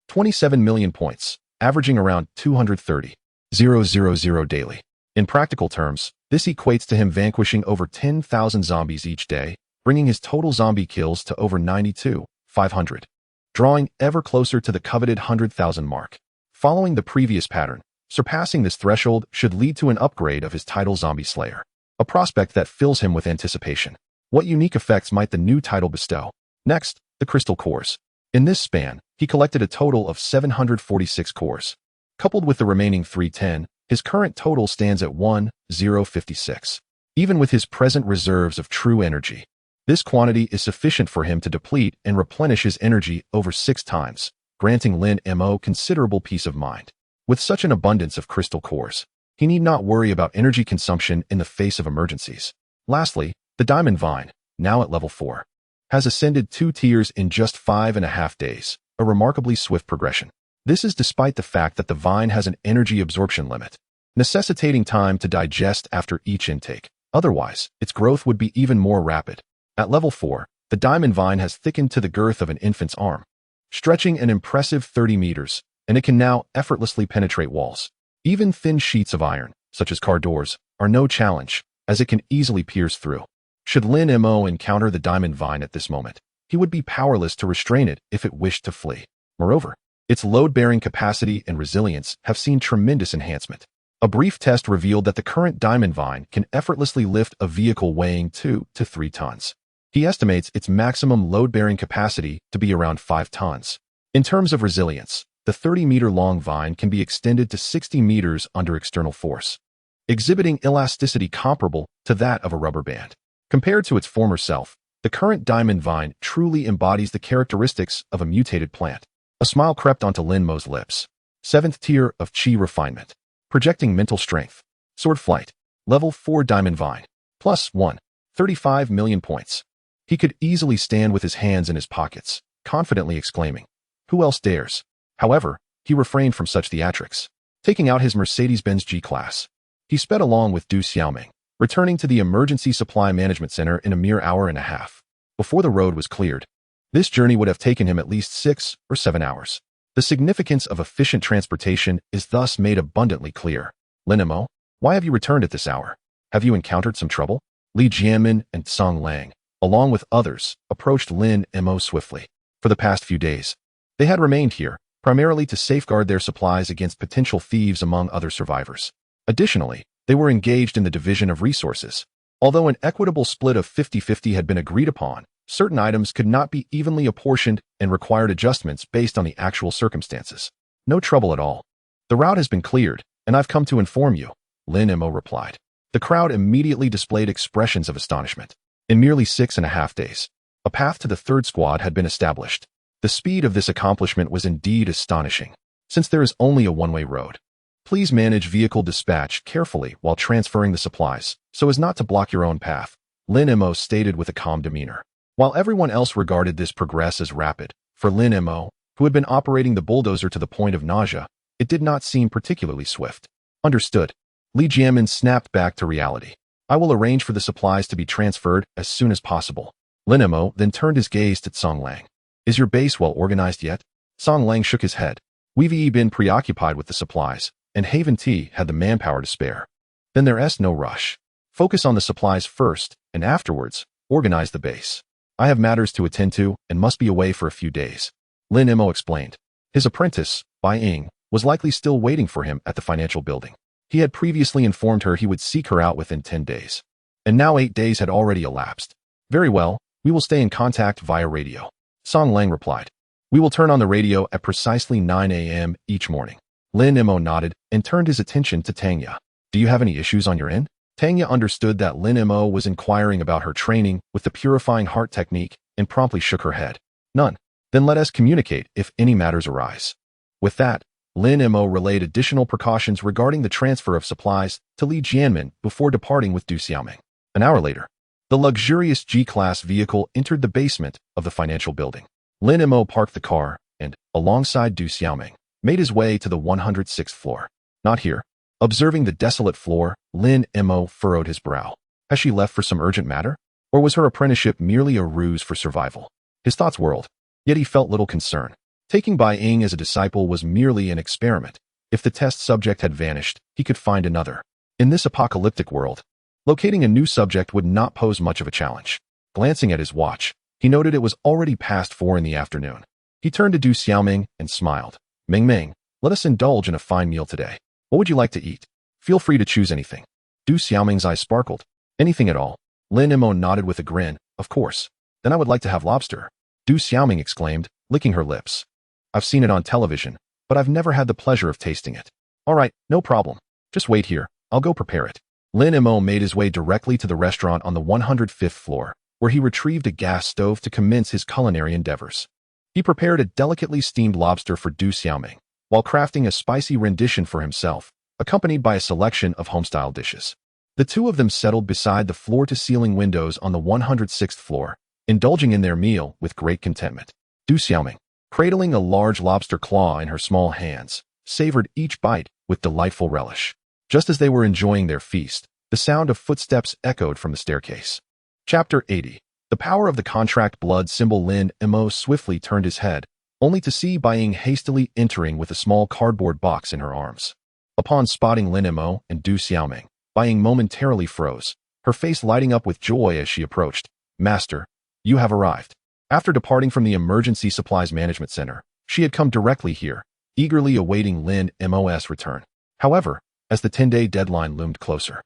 27 million points, averaging around 230,000 daily. In practical terms, this equates to him vanquishing over 10,000 zombies each day, bringing his total zombie kills to over 92,500. Drawing ever closer to the coveted 100,000 mark. Following the previous pattern, surpassing this threshold should lead to an upgrade of his title Zombie Slayer, a prospect that fills him with anticipation. What unique effects might the new title bestow? Next, the crystal cores. In this span, he collected a total of 746 cores. Coupled with the remaining 310, his current total stands at 1056. Even with his present reserves of true energy, this quantity is sufficient for him to deplete and replenish his energy over 6 times, granting Lin Mo considerable peace of mind. With such an abundance of crystal cores, he need not worry about energy consumption in the face of emergencies. Lastly, the Diamond Vine, now at level 4, has ascended 2 tiers in just 5.5 days, a remarkably swift progression. This is despite the fact that the vine has an energy absorption limit, necessitating time to digest after each intake. Otherwise, its growth would be even more rapid. At level 4, the diamond vine has thickened to the girth of an infant's arm, stretching an impressive 30 meters, and it can now effortlessly penetrate walls. Even thin sheets of iron, such as car doors, are no challenge, as it can easily pierce through. Should Lin Mo encounter the diamond vine at this moment, he would be powerless to restrain it if it wished to flee. Moreover, its load-bearing capacity and resilience have seen tremendous enhancement. A brief test revealed that the current diamond vine can effortlessly lift a vehicle weighing 2 to 3 tons. He estimates its maximum load-bearing capacity to be around 5 tons. In terms of resilience, the 30-meter-long vine can be extended to 60 meters under external force, exhibiting elasticity comparable to that of a rubber band. Compared to its former self, the current diamond vine truly embodies the characteristics of a mutated plant. A smile crept onto Lin Mo's lips. 7th tier of Qi refinement. Projecting mental strength. Sword flight. Level 4 diamond vine. Plus 1. 35 million points. He could easily stand with his hands in his pockets, confidently exclaiming, "Who else dares?" However, he refrained from such theatrics. Taking out his Mercedes-Benz G-Class, he sped along with Du Xiaoming, returning to the Emergency Supply Management Center in a mere hour and a half. Before the road was cleared, this journey would have taken him at least 6 or 7 hours. The significance of efficient transportation is thus made abundantly clear. Lin Mo, why have you returned at this hour? Have you encountered some trouble? Li Jianmin and Song Lang, along with others, approached Lin Mo swiftly. For the past few days, they had remained here, primarily to safeguard their supplies against potential thieves among other survivors. Additionally, they were engaged in the division of resources. Although an equitable split of 50-50 had been agreed upon, certain items could not be evenly apportioned and required adjustments based on the actual circumstances. No trouble at all. The route has been cleared, and I've come to inform you, Lin Mo replied. The crowd immediately displayed expressions of astonishment. In merely 6.5 days, a path to the third squad had been established. The speed of this accomplishment was indeed astonishing, since there is only a one-way road. Please manage vehicle dispatch carefully while transferring the supplies, so as not to block your own path, Lin Mo stated with a calm demeanor. While everyone else regarded this progress as rapid, for Lin Mo, who had been operating the bulldozer to the point of nausea, it did not seem particularly swift. Understood. Li Jianmin snapped back to reality. I will arrange for the supplies to be transferred as soon as possible. Lin Mo then turned his gaze to Song Lang. Is your base well organized yet? Song Lang shook his head. We've been preoccupied with the supplies, and Haven T had the manpower to spare. Then there's no rush. Focus on the supplies first, and afterwards, organize the base. I have matters to attend to and must be away for a few days. Lin Mo explained. His apprentice, Bai Ying, was likely still waiting for him at the financial building. He had previously informed her he would seek her out within 10 days. And now 8 days had already elapsed. Very well, we will stay in contact via radio. Song Lang replied. We will turn on the radio at precisely 9 a.m. each morning. Lin Mo nodded and turned his attention to Tanya. Do you have any issues on your end? Tanya understood that Lin Mo was inquiring about her training with the purifying heart technique and promptly shook her head. None. Then let us communicate if any matters arise. With that, Lin Mo relayed additional precautions regarding the transfer of supplies to Li Jianmin before departing with Du Xiaoming. An hour later, the luxurious G-Class vehicle entered the basement of the financial building. Lin Mo parked the car and, alongside Du Xiaoming, made his way to the 106th floor. Not here. Observing the desolate floor, Lin Mo furrowed his brow. Has she left for some urgent matter? Or was her apprenticeship merely a ruse for survival? His thoughts whirled, yet he felt little concern. Taking Bai Ying as a disciple was merely an experiment. If the test subject had vanished, he could find another. In this apocalyptic world, locating a new subject would not pose much of a challenge. Glancing at his watch, he noted it was already past 4 in the afternoon. He turned to Du Xiaoming and smiled. Ming Ming, let us indulge in a fine meal today. What would you like to eat? Feel free to choose anything. Du Xiaoming's eyes sparkled. Anything at all. Lin Mo nodded with a grin. Of course. Then I would like to have lobster. Du Xiaoming exclaimed, licking her lips. I've seen it on television, but I've never had the pleasure of tasting it. All right, no problem. Just wait here. I'll go prepare it. Lin Mo made his way directly to the restaurant on the 105th floor, where he retrieved a gas stove to commence his culinary endeavors. He prepared a delicately steamed lobster for Du Xiaoming, while crafting a spicy rendition for himself, accompanied by a selection of homestyle dishes. The two of them settled beside the floor-to-ceiling windows on the 106th floor, indulging in their meal with great contentment. Du Xiaoming, cradling a large lobster claw in her small hands, savored each bite with delightful relish. Just as they were enjoying their feast, the sound of footsteps echoed from the staircase. Chapter 80. The power of the contract blood symbol. Lin Mo swiftly turned his head, only to see Bai Ying hastily entering with a small cardboard box in her arms. Upon spotting Lin Mo and Du Xiaoming, Bai Ying momentarily froze, her face lighting up with joy as she approached. Master, you have arrived. After departing from the Emergency Supplies Management Center, she had come directly here, eagerly awaiting Lin Mo's return. However, as the 10-day deadline loomed closer,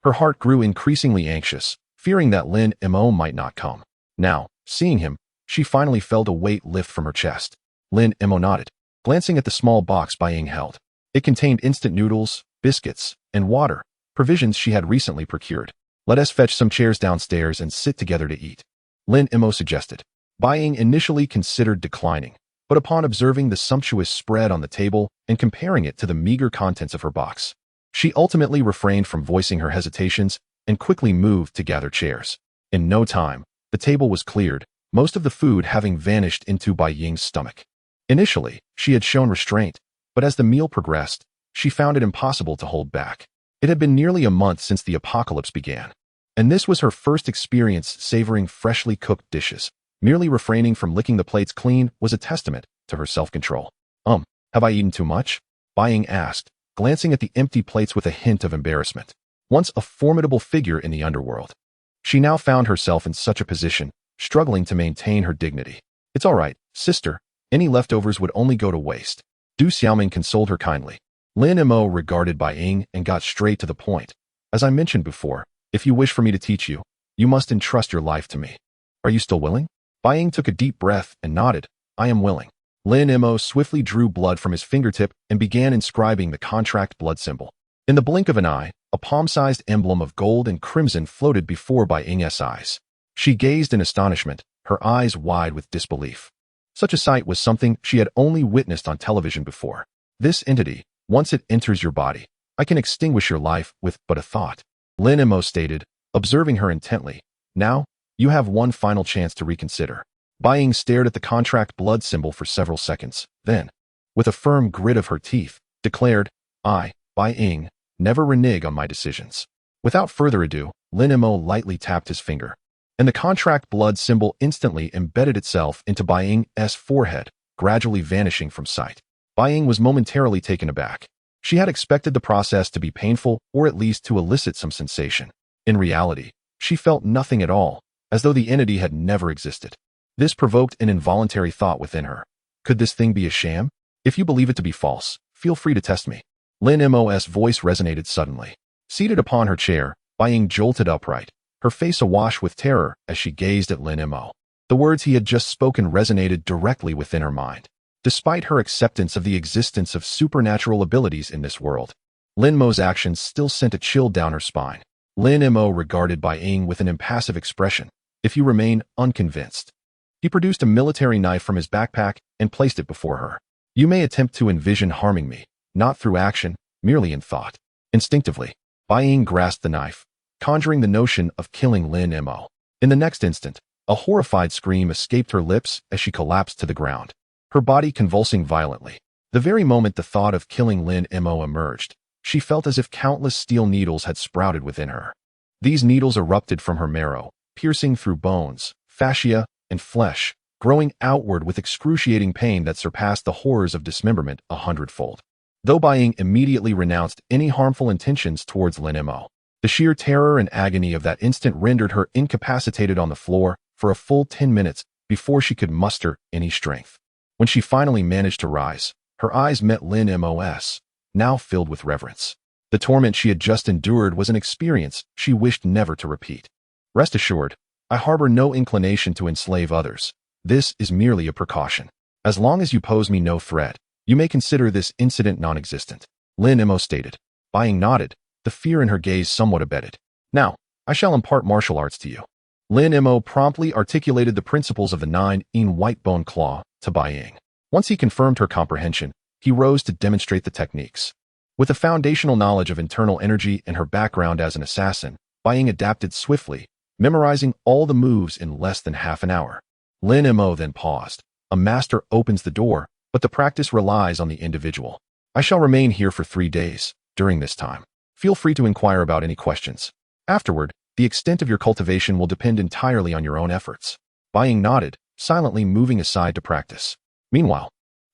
her heart grew increasingly anxious, fearing that Lin Mo might not come. Now, seeing him, she finally felt a weight lift from her chest. Lin Mo nodded, glancing at the small box Bai Ying held. It contained instant noodles, biscuits, and water, provisions she had recently procured. Let us fetch some chairs downstairs and sit together to eat, Lin Mo suggested. Bai Ying initially considered declining, but upon observing the sumptuous spread on the table and comparing it to the meager contents of her box, she ultimately refrained from voicing her hesitations and quickly moved to gather chairs. In no time, the table was cleared, most of the food having vanished into Bai Ying's stomach. Initially, she had shown restraint, but as the meal progressed, she found it impossible to hold back. It had been nearly a month since the apocalypse began, and this was her first experience savoring freshly cooked dishes. Merely refraining from licking the plates clean was a testament to her self-control. Have I eaten too much? Bai Ying asked, glancing at the empty plates with a hint of embarrassment. Once a formidable figure in the underworld, she now found herself in such a position, struggling to maintain her dignity. It's all right, sister. Any leftovers would only go to waste. Du Xiaoming consoled her kindly. Lin Mo regarded Bai Ying and got straight to the point. As I mentioned before, if you wish for me to teach you, you must entrust your life to me. Are you still willing? Bai Ying took a deep breath and nodded. I am willing. Lin Mo swiftly drew blood from his fingertip and began inscribing the contract blood symbol. In the blink of an eye, a palm-sized emblem of gold and crimson floated before Bai Ying's eyes. She gazed in astonishment, her eyes wide with disbelief. Such a sight was something she had only witnessed on television before. This entity, once it enters your body, I can extinguish your life with but a thought. Lin Mo stated, observing her intently. Now, you have one final chance to reconsider. Bai Ying stared at the contract blood symbol for several seconds, then, with a firm grit of her teeth, declared, I, Bai Ying, never renege on my decisions. Without further ado, Lin Mo lightly tapped his finger, and the contract blood symbol instantly embedded itself into Bai Ying's forehead, gradually vanishing from sight. Bai Ying was momentarily taken aback. She had expected the process to be painful or at least to elicit some sensation. In reality, she felt nothing at all, as though the entity had never existed. This provoked an involuntary thought within her. Could this thing be a sham? If you believe it to be false, feel free to test me. Lin Mo's voice resonated suddenly. Seated upon her chair, Bai Ying jolted upright, her face awash with terror as she gazed at Lin Mo. The words he had just spoken resonated directly within her mind. Despite her acceptance of the existence of supernatural abilities in this world, Lin Mo's actions still sent a chill down her spine. Lin Mo regarded Bai Ying with an impassive expression. If you remain unconvinced. He produced a military knife from his backpack and placed it before her. You may attempt to envision harming me, not through action, merely in thought. Instinctively, Bai Ying grasped the knife, conjuring the notion of killing Lin Mo. In the next instant, a horrified scream escaped her lips as she collapsed to the ground, her body convulsing violently. The very moment the thought of killing Lin Mo emerged, she felt as if countless steel needles had sprouted within her. These needles erupted from her marrow, piercing through bones, fascia, and flesh, growing outward with excruciating pain that surpassed the horrors of dismemberment 100-fold. Though Bai Ying immediately renounced any harmful intentions towards Lin Mo, the sheer terror and agony of that instant rendered her incapacitated on the floor for a full 10 minutes before she could muster any strength. When she finally managed to rise, her eyes met Lin Mo's, now filled with reverence. The torment she had just endured was an experience she wished never to repeat. Rest assured, I harbor no inclination to enslave others. This is merely a precaution. As long as you pose me no threat, you may consider this incident non-existent. Lin Mo stated. Bai Ying nodded, the fear in her gaze somewhat abated. Now, I shall impart martial arts to you. Lin Mo promptly articulated the principles of the 9-in white bone claw to Bai Ying. Once he confirmed her comprehension, he rose to demonstrate the techniques. With a foundational knowledge of internal energy and her background as an assassin, Bai Ying adapted swiftly, memorizing all the moves in less than half an hour. Lin Mo then paused. A master opens the door, but the practice relies on the individual. I shall remain here for 3 days. During this time, feel free to inquire about any questions. Afterward, the extent of your cultivation will depend entirely on your own efforts. Bai Ying nodded, silently moving aside to practice. Meanwhile,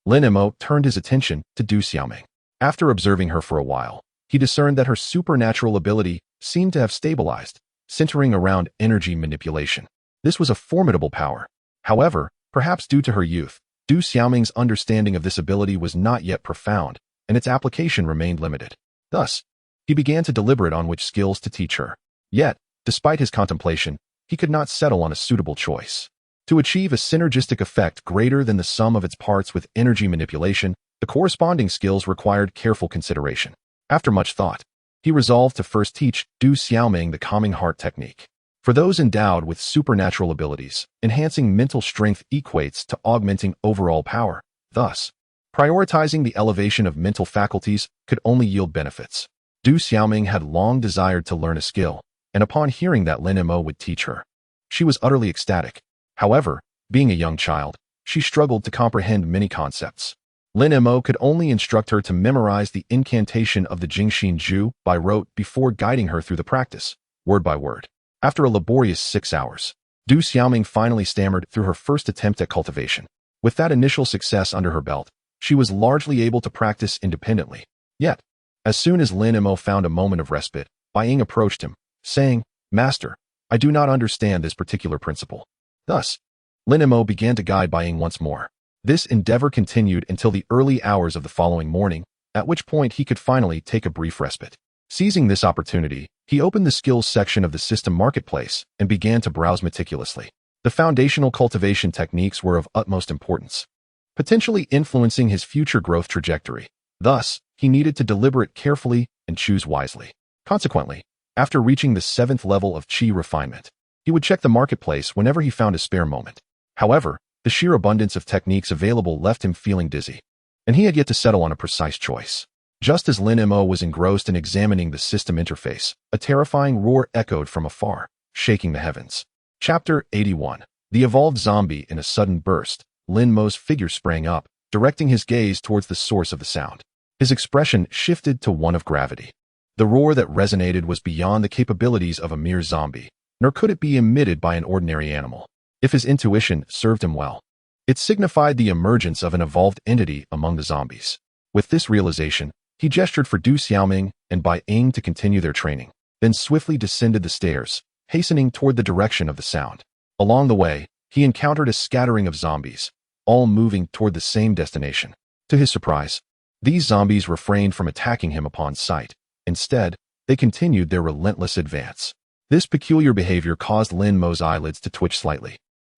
Lin Mo turned his attention to Du Xiaoming. After observing her for a while, he discerned that her supernatural ability seemed to have stabilized, centering around energy manipulation. This was a formidable power. However, perhaps due to her youth, Du Xiaoming's understanding of this ability was not yet profound, and its application remained limited. Thus, he began to deliberate on which skills to teach her. Yet, despite his contemplation, he could not settle on a suitable choice. To achieve a synergistic effect greater than the sum of its parts with energy manipulation, the corresponding skills required careful consideration. After much thought, he resolved to first teach Du Xiaoming the calming heart technique. For those endowed with supernatural abilities, enhancing mental strength equates to augmenting overall power. Thus, prioritizing the elevation of mental faculties could only yield benefits. Du Xiaoming had long desired to learn a skill, and upon hearing that Lin Mo would teach her, she was utterly ecstatic. However, being a young child, she struggled to comprehend many concepts. Lin Mo could only instruct her to memorize the incantation of the Jingxin Ju by rote before guiding her through the practice, word by word. After a laborious 6 hours, Du Xiaoming finally stammered through her first attempt at cultivation. With that initial success under her belt, she was largely able to practice independently. Yet, as soon as Lin Mo found a moment of respite, Bai Ying approached him, saying, "Master, I do not understand this particular principle." Thus, Lin Mo began to guide Bai Ying once more. This endeavor continued until the early hours of the following morning, at which point he could finally take a brief respite. Seizing this opportunity, he opened the skills section of the system marketplace and began to browse meticulously. The foundational cultivation techniques were of utmost importance, potentially influencing his future growth trajectory. Thus, he needed to deliberate carefully and choose wisely. Consequently, after reaching the 7th level of Qi refinement, he would check the marketplace whenever he found a spare moment. However, the sheer abundance of techniques available left him feeling dizzy, and he had yet to settle on a precise choice. Just as Lin Mo was engrossed in examining the system interface, a terrifying roar echoed from afar, shaking the heavens. Chapter 81. The Evolved Zombie. In a sudden burst, Lin Mo's figure sprang up, directing his gaze towards the source of the sound. His expression shifted to one of gravity. The roar that resonated was beyond the capabilities of a mere zombie, nor could it be emitted by an ordinary animal. If his intuition served him well, it signified the emergence of an evolved entity among the zombies. With this realization, he gestured for Du Xiaoming and Bai Ying to continue their training, then swiftly descended the stairs, hastening toward the direction of the sound. Along the way, he encountered a scattering of zombies, all moving toward the same destination. To his surprise, these zombies refrained from attacking him upon sight. Instead, they continued their relentless advance. This peculiar behavior caused Lin Mo's eyelids to twitch slightly.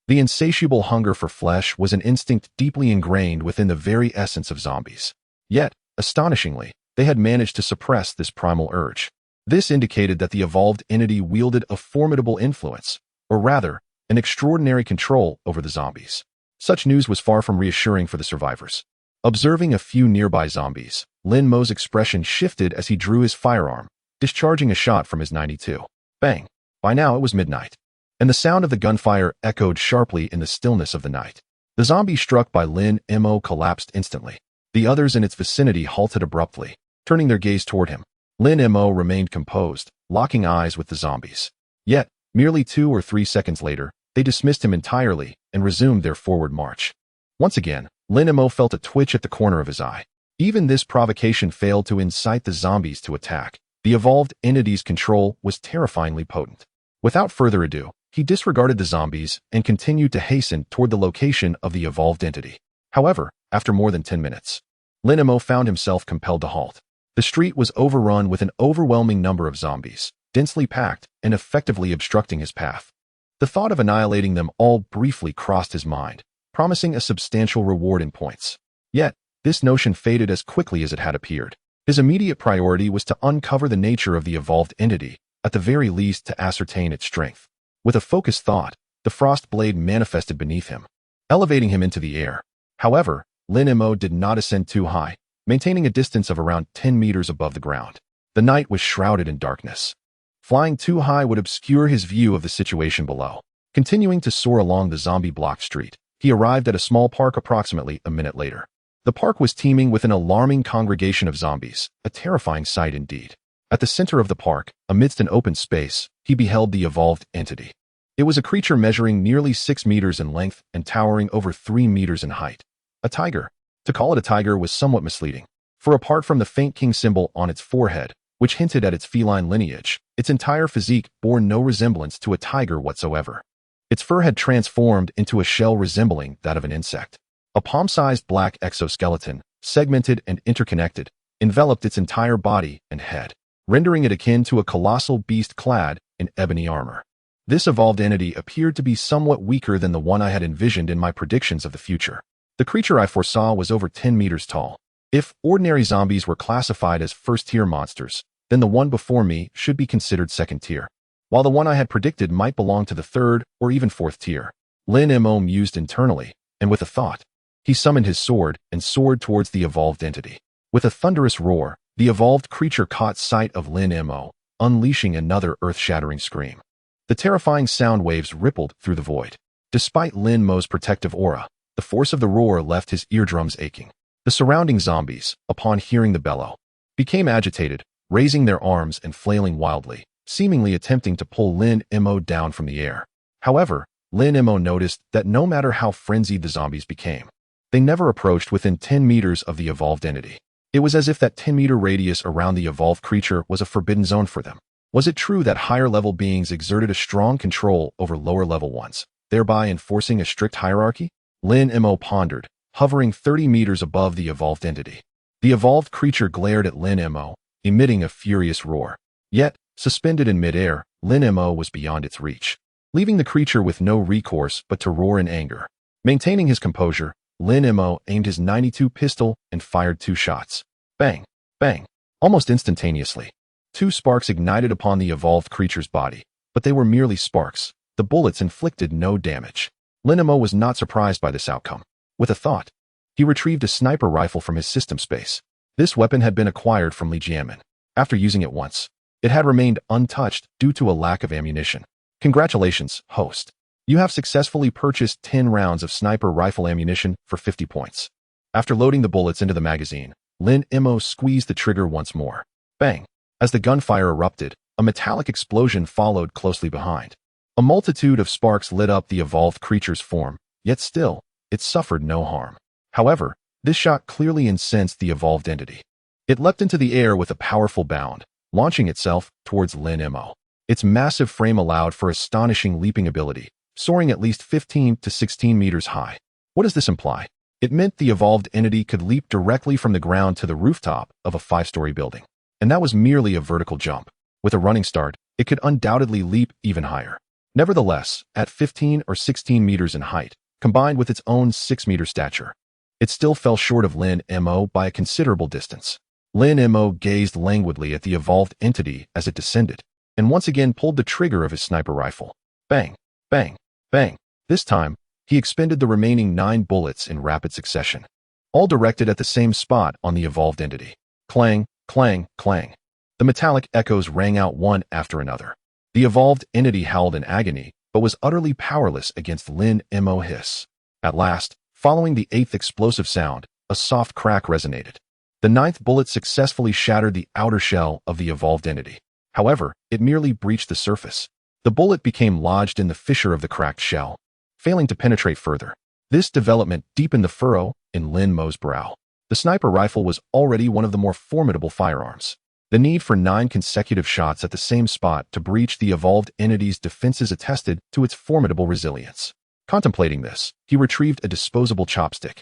The insatiable hunger for flesh was an instinct deeply ingrained within the very essence of zombies. Yet, astonishingly, they had managed to suppress this primal urge. This indicated that the evolved entity wielded a formidable influence, or rather, an extraordinary control over the zombies. Such news was far from reassuring for the survivors. Observing a few nearby zombies, Lin Mo's expression shifted as he drew his firearm, discharging a shot from his 92. Bang! By now it was midnight, and the sound of the gunfire echoed sharply in the stillness of the night. The zombie struck by Lin Mo collapsed instantly. The others in its vicinity halted abruptly, turning their gaze toward him. Lin Mo remained composed, locking eyes with the zombies. Yet, merely 2 or 3 seconds later, they dismissed him entirely and resumed their forward march. Once again, Lin Mo felt a twitch at the corner of his eye. Even this provocation failed to incite the zombies to attack. The evolved entity's control was terrifyingly potent. Without further ado, he disregarded the zombies and continued to hasten toward the location of the evolved entity. However, after more than 10 minutes, Lin Mo found himself compelled to halt. The street was overrun with an overwhelming number of zombies, densely packed and effectively obstructing his path. The thought of annihilating them all briefly crossed his mind, promising a substantial reward in points. Yet, this notion faded as quickly as it had appeared. His immediate priority was to uncover the nature of the evolved entity, at the very least to ascertain its strength. With a focused thought, the frost blade manifested beneath him, elevating him into the air. However, Lin Mo did not ascend too high, maintaining a distance of around 10 meters above the ground. The night was shrouded in darkness. Flying too high would obscure his view of the situation below. Continuing to soar along the zombie-blocked street, he arrived at a small park approximately a minute later. The park was teeming with an alarming congregation of zombies, a terrifying sight indeed. At the center of the park, amidst an open space, he beheld the evolved entity. It was a creature measuring nearly 6 meters in length and towering over 3 meters in height. A tiger. To call it a tiger was somewhat misleading, for apart from the faint king symbol on its forehead, which hinted at its feline lineage, its entire physique bore no resemblance to a tiger whatsoever. Its fur had transformed into a shell resembling that of an insect. A palm-sized black exoskeleton, segmented and interconnected, enveloped its entire body and head, rendering it akin to a colossal beast clad in ebony armor. This evolved entity appeared to be somewhat weaker than the one I had envisioned in my predictions of the future. The creature I foresaw was over 10 meters tall. If ordinary zombies were classified as first-tier monsters, then the one before me should be considered second-tier, while the one I had predicted might belong to the third or even fourth tier. Lin Mo mused internally, and with a thought, he summoned his sword and soared towards the evolved entity. With a thunderous roar, the evolved creature caught sight of Lin Mo, unleashing another earth-shattering scream. The terrifying sound waves rippled through the void. Despite Lin Mo's protective aura, the force of the roar left his eardrums aching. The surrounding zombies, upon hearing the bellow, became agitated, raising their arms and flailing wildly, seemingly attempting to pull Lin Mo down from the air. However, Lin Mo noticed that no matter how frenzied the zombies became, they never approached within 10 meters of the evolved entity. It was as if that 10-meter radius around the evolved creature was a forbidden zone for them. Was it true that higher-level beings exerted a strong control over lower-level ones, thereby enforcing a strict hierarchy? Lin Mo pondered, hovering 30 meters above the evolved entity. The evolved creature glared at Lin Mo, emitting a furious roar. Yet, suspended in midair, Lin Mo was beyond its reach, leaving the creature with no recourse but to roar in anger. Maintaining his composure, Lin Mo aimed his 92 pistol and fired 2 shots. Bang! Bang! Almost instantaneously, 2 sparks ignited upon the evolved creature's body, but they were merely sparks. The bullets inflicted no damage. Lin Mo was not surprised by this outcome. With a thought, he retrieved a sniper rifle from his system space. This weapon had been acquired from Li Jianmin. After using it once, it had remained untouched due to a lack of ammunition. Congratulations, host. You have successfully purchased 10 rounds of sniper rifle ammunition for 50 points. After loading the bullets into the magazine, Lin Mo squeezed the trigger once more. Bang! As the gunfire erupted, a metallic explosion followed closely behind. A multitude of sparks lit up the evolved creature's form, yet still, it suffered no harm. However, this shot clearly incensed the evolved entity. It leapt into the air with a powerful bound, launching itself towards Lin Mo. Its massive frame allowed for astonishing leaping ability, soaring at least 15 to 16 meters high. What does this imply? It meant the evolved entity could leap directly from the ground to the rooftop of a 5-story building. And that was merely a vertical jump. With a running start, it could undoubtedly leap even higher. Nevertheless, at 15 or 16 meters in height, combined with its own 6-meter stature, it still fell short of Lin Mo by a considerable distance. Lin Mo gazed languidly at the evolved entity as it descended, and once again pulled the trigger of his sniper rifle. Bang! Bang! Bang! This time, he expended the remaining 9 bullets in rapid succession, all directed at the same spot on the evolved entity. Clang! Clang! Clang! The metallic echoes rang out one after another. The evolved entity howled in agony, but was utterly powerless against Lin Mo hiss. At last, following the 8th explosive sound, a soft crack resonated. The 9th bullet successfully shattered the outer shell of the evolved entity. However, it merely breached the surface. The bullet became lodged in the fissure of the cracked shell, failing to penetrate further. This development deepened the furrow in Lin Mo's brow. The sniper rifle was already one of the more formidable firearms. The need for 9 consecutive shots at the same spot to breach the evolved entity's defenses attested to its formidable resilience. Contemplating this, he retrieved a disposable chopstick,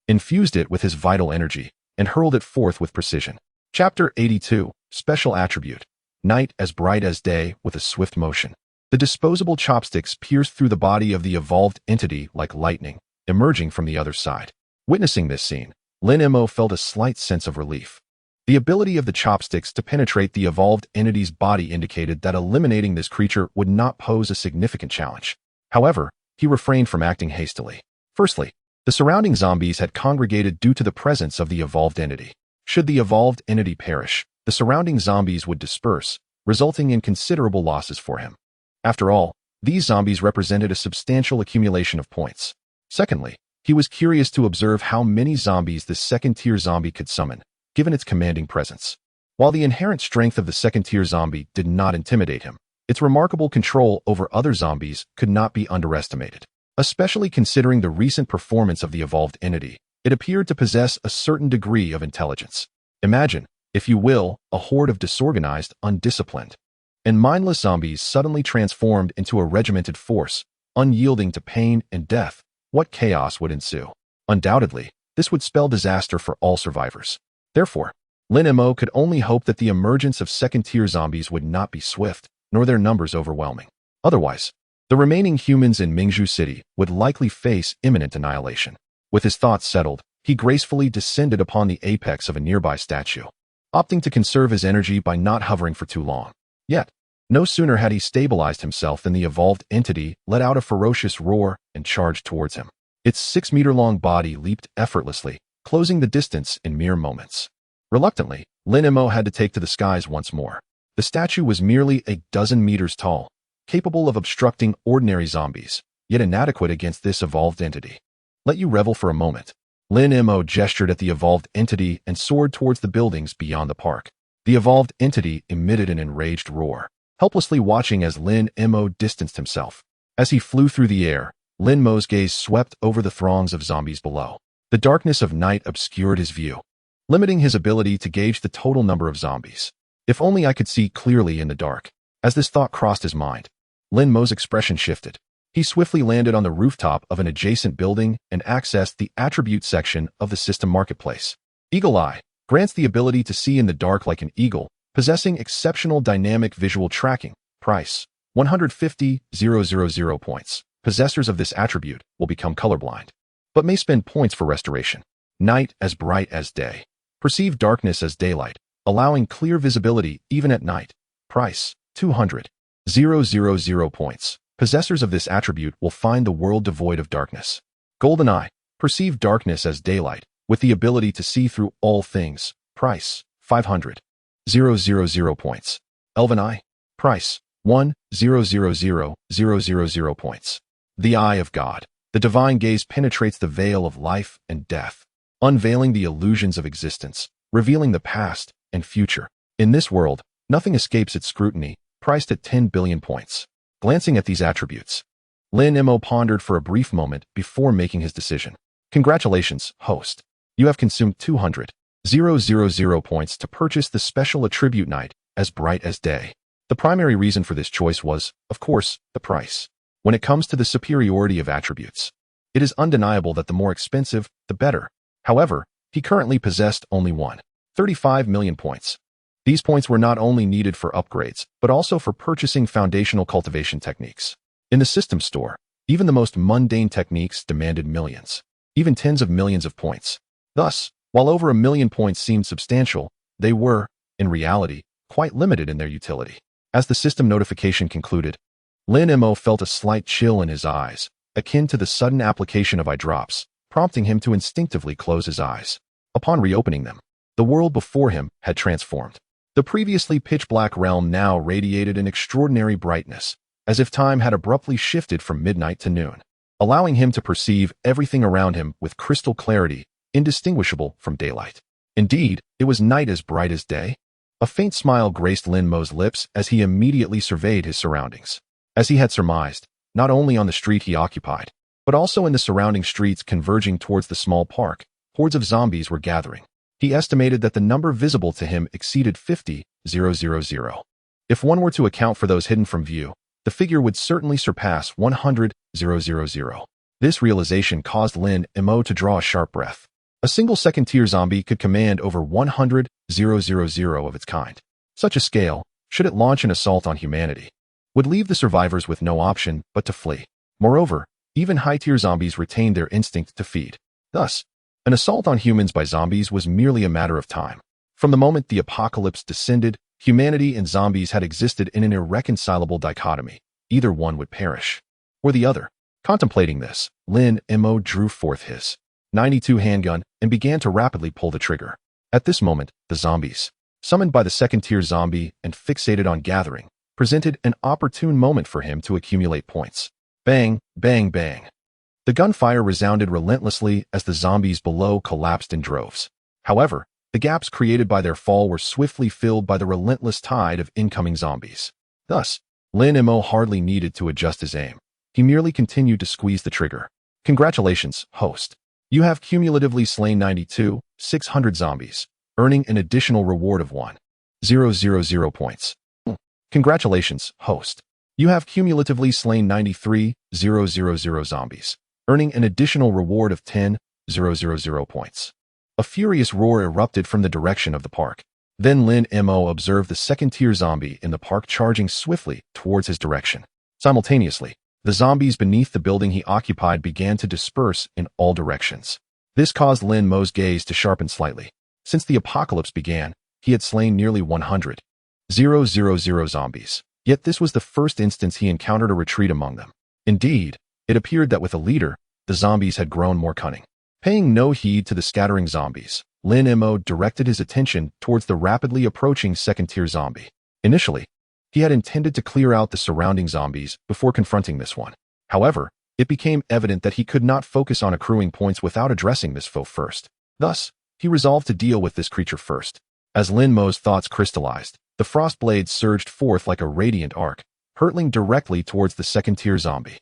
infused it with his vital energy, and hurled it forth with precision. Chapter 82, Special Attribute. Night as bright as day with a swift motion. The disposable chopsticks pierced through the body of the evolved entity like lightning, emerging from the other side. Witnessing this scene, Lin Mo felt a slight sense of relief. The ability of the chopsticks to penetrate the evolved entity's body indicated that eliminating this creature would not pose a significant challenge. However, he refrained from acting hastily. Firstly, the surrounding zombies had congregated due to the presence of the evolved entity. Should the evolved entity perish, the surrounding zombies would disperse, resulting in considerable losses for him. After all, these zombies represented a substantial accumulation of points. Secondly, he was curious to observe how many zombies the second-tier zombie could summon, given its commanding presence. While the inherent strength of the second-tier zombie did not intimidate him, its remarkable control over other zombies could not be underestimated. Especially considering the recent performance of the evolved entity, it appeared to possess a certain degree of intelligence. Imagine, if you will, a horde of disorganized, undisciplined, and mindless zombies suddenly transformed into a regimented force, unyielding to pain and death. What chaos would ensue? Undoubtedly, this would spell disaster for all survivors. Therefore, Lin Mo could only hope that the emergence of second-tier zombies would not be swift, nor their numbers overwhelming. Otherwise, the remaining humans in Mingzhu City would likely face imminent annihilation. With his thoughts settled, he gracefully descended upon the apex of a nearby statue, opting to conserve his energy by not hovering for too long. Yet, no sooner had he stabilized himself than the evolved entity let out a ferocious roar and charged towards him. Its 6-meter-long body leaped effortlessly, closing the distance in mere moments. Reluctantly, Lin Mo had to take to the skies once more. The statue was merely a dozen meters tall, capable of obstructing ordinary zombies, yet inadequate against this evolved entity. Let you revel for a moment. Lin Mo gestured at the evolved entity and soared towards the buildings beyond the park. The evolved entity emitted an enraged roar, helplessly watching as Lin Mo distanced himself. As he flew through the air, Lin Mo's gaze swept over the throngs of zombies below. The darkness of night obscured his view, limiting his ability to gauge the total number of zombies. If only I could see clearly in the dark. As this thought crossed his mind, Lin Mo's expression shifted. He swiftly landed on the rooftop of an adjacent building and accessed the attribute section of the system marketplace. Eagle Eye grants the ability to see in the dark like an eagle, possessing exceptional dynamic visual tracking. Price: 150,000 points. Possessors of this attribute will become colorblind, but may spend points for restoration. Night as bright as day. Perceive darkness as daylight, allowing clear visibility even at night. Price: 200,000 points. Possessors of this attribute will find the world devoid of darkness. Golden Eye. Perceive darkness as daylight, with the ability to see through all things. Price: 500,000 points. Elven Eye. Price: 1,000,000 points. The Eye of God. The divine gaze penetrates the veil of life and death, unveiling the illusions of existence, revealing the past and future. In this world, nothing escapes its scrutiny, priced at 10 billion points. Glancing at these attributes, Lin Mo pondered for a brief moment before making his decision. Congratulations, host. You have consumed 200,000 points to purchase the special attribute Night as bright as day. The primary reason for this choice was, of course, the price. When it comes to the superiority of attributes, it is undeniable that the more expensive, the better. However, he currently possessed only 35 million points. These points were not only needed for upgrades, but also for purchasing foundational cultivation techniques. In the system store, even the most mundane techniques demanded millions, even tens of millions of points. Thus, while over 1 million points seemed substantial, they were, in reality, quite limited in their utility. As the system notification concluded, Lin Mo felt a slight chill in his eyes, akin to the sudden application of eye drops, prompting him to instinctively close his eyes. Upon reopening them, the world before him had transformed. The previously pitch-black realm now radiated an extraordinary brightness, as if time had abruptly shifted from midnight to noon, allowing him to perceive everything around him with crystal clarity, indistinguishable from daylight. Indeed, it was night as bright as day. A faint smile graced Lin Mo's lips as he immediately surveyed his surroundings. As he had surmised, not only on the street he occupied, but also in the surrounding streets converging towards the small park, hordes of zombies were gathering. He estimated that the number visible to him exceeded 50,000. If one were to account for those hidden from view, the figure would certainly surpass 100,000. This realization caused Lin Mo to draw a sharp breath. A single second-tier zombie could command over 100,000 of its kind. Such a scale, should it launch an assault on humanity, would leave the survivors with no option but to flee. Moreover, even high-tier zombies retained their instinct to feed. Thus, an assault on humans by zombies was merely a matter of time. From the moment the apocalypse descended, humanity and zombies had existed in an irreconcilable dichotomy. Either one would perish, or the other. Contemplating this, Lin Mo drew forth his 92 handgun and began to rapidly pull the trigger. At this moment, the zombies, summoned by the second-tier zombie and fixated on gathering, presented an opportune moment for him to accumulate points. Bang, bang, bang. The gunfire resounded relentlessly as the zombies below collapsed in droves. However, the gaps created by their fall were swiftly filled by the relentless tide of incoming zombies. Thus, Lin Mo hardly needed to adjust his aim. He merely continued to squeeze the trigger. Congratulations, host. You have cumulatively slain 92,600 zombies, earning an additional reward of 1,000 points. Congratulations, host. You have cumulatively slain 93,000 zombies, earning an additional reward of 10,000 points. A furious roar erupted from the direction of the park. Then Lin Mo observed the second-tier zombie in the park charging swiftly towards his direction. Simultaneously, the zombies beneath the building he occupied began to disperse in all directions. This caused Lin Mo's gaze to sharpen slightly. Since the apocalypse began, he had slain nearly 100,000 zombies. Yet this was the first instance he encountered a retreat among them. Indeed, it appeared that with a leader, the zombies had grown more cunning. Paying no heed to the scattering zombies, Lin Mo directed his attention towards the rapidly approaching second-tier zombie. Initially, he had intended to clear out the surrounding zombies before confronting this one. However, It became evident that he could not focus on accruing points without addressing this foe first. Thus, he resolved to deal with this creature first. As Lin Mo's thoughts crystallized, the frost blade surged forth like a radiant arc, hurtling directly towards the second-tier zombie.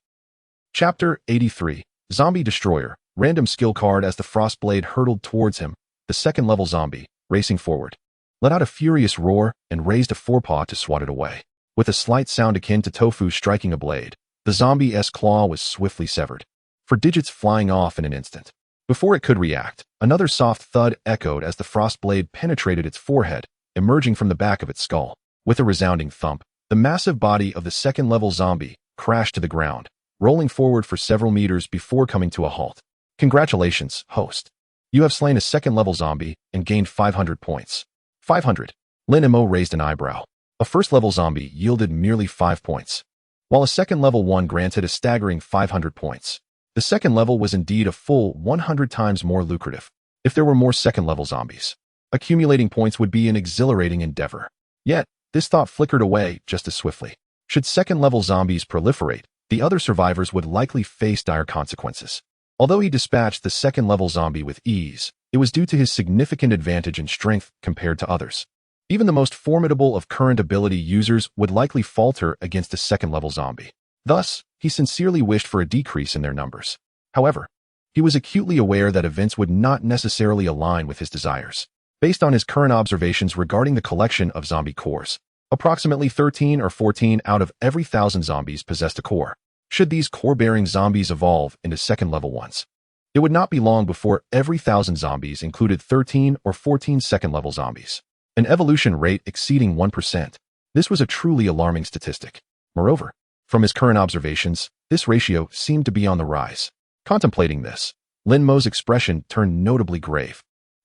Chapter 83, Zombie Destroyer. Random skill card. As the frost blade hurtled towards him, the second-level zombie, racing forward, let out a furious roar and raised a forepaw to swat it away. With a slight sound akin to tofu striking a blade, the zombie's claw was swiftly severed, for digits flying off in an instant. Before it could react, another soft thud echoed as the frost blade penetrated its forehead, emerging from the back of its skull. With a resounding thump, the massive body of the second-level zombie crashed to the ground, rolling forward for several meters before coming to a halt. Congratulations, host. You have slain a second-level zombie and gained 500 points. 500. Lin Mo raised an eyebrow. A first-level zombie yielded merely 5 points, while a second-level one granted a staggering 500 points. The second level was indeed a full 100 times more lucrative. If there were more second-level zombies, accumulating points would be an exhilarating endeavor. Yet, this thought flickered away just as swiftly. Should second-level zombies proliferate, the other survivors would likely face dire consequences. Although he dispatched the second-level zombie with ease, it was due to his significant advantage in strength compared to others. Even the most formidable of current ability users would likely falter against a second-level zombie. Thus, he sincerely wished for a decrease in their numbers. However, he was acutely aware that events would not necessarily align with his desires. Based on his current observations regarding the collection of zombie cores, approximately 13 or 14 out of every 1,000 zombies possessed a core. Should these core-bearing zombies evolve into second-level ones, it would not be long before every 1,000 zombies included 13 or 14 second-level zombies, an evolution rate exceeding 1%. This was a truly alarming statistic. Moreover, from his current observations, this ratio seemed to be on the rise. Contemplating this, Lin Mo's expression turned notably grave.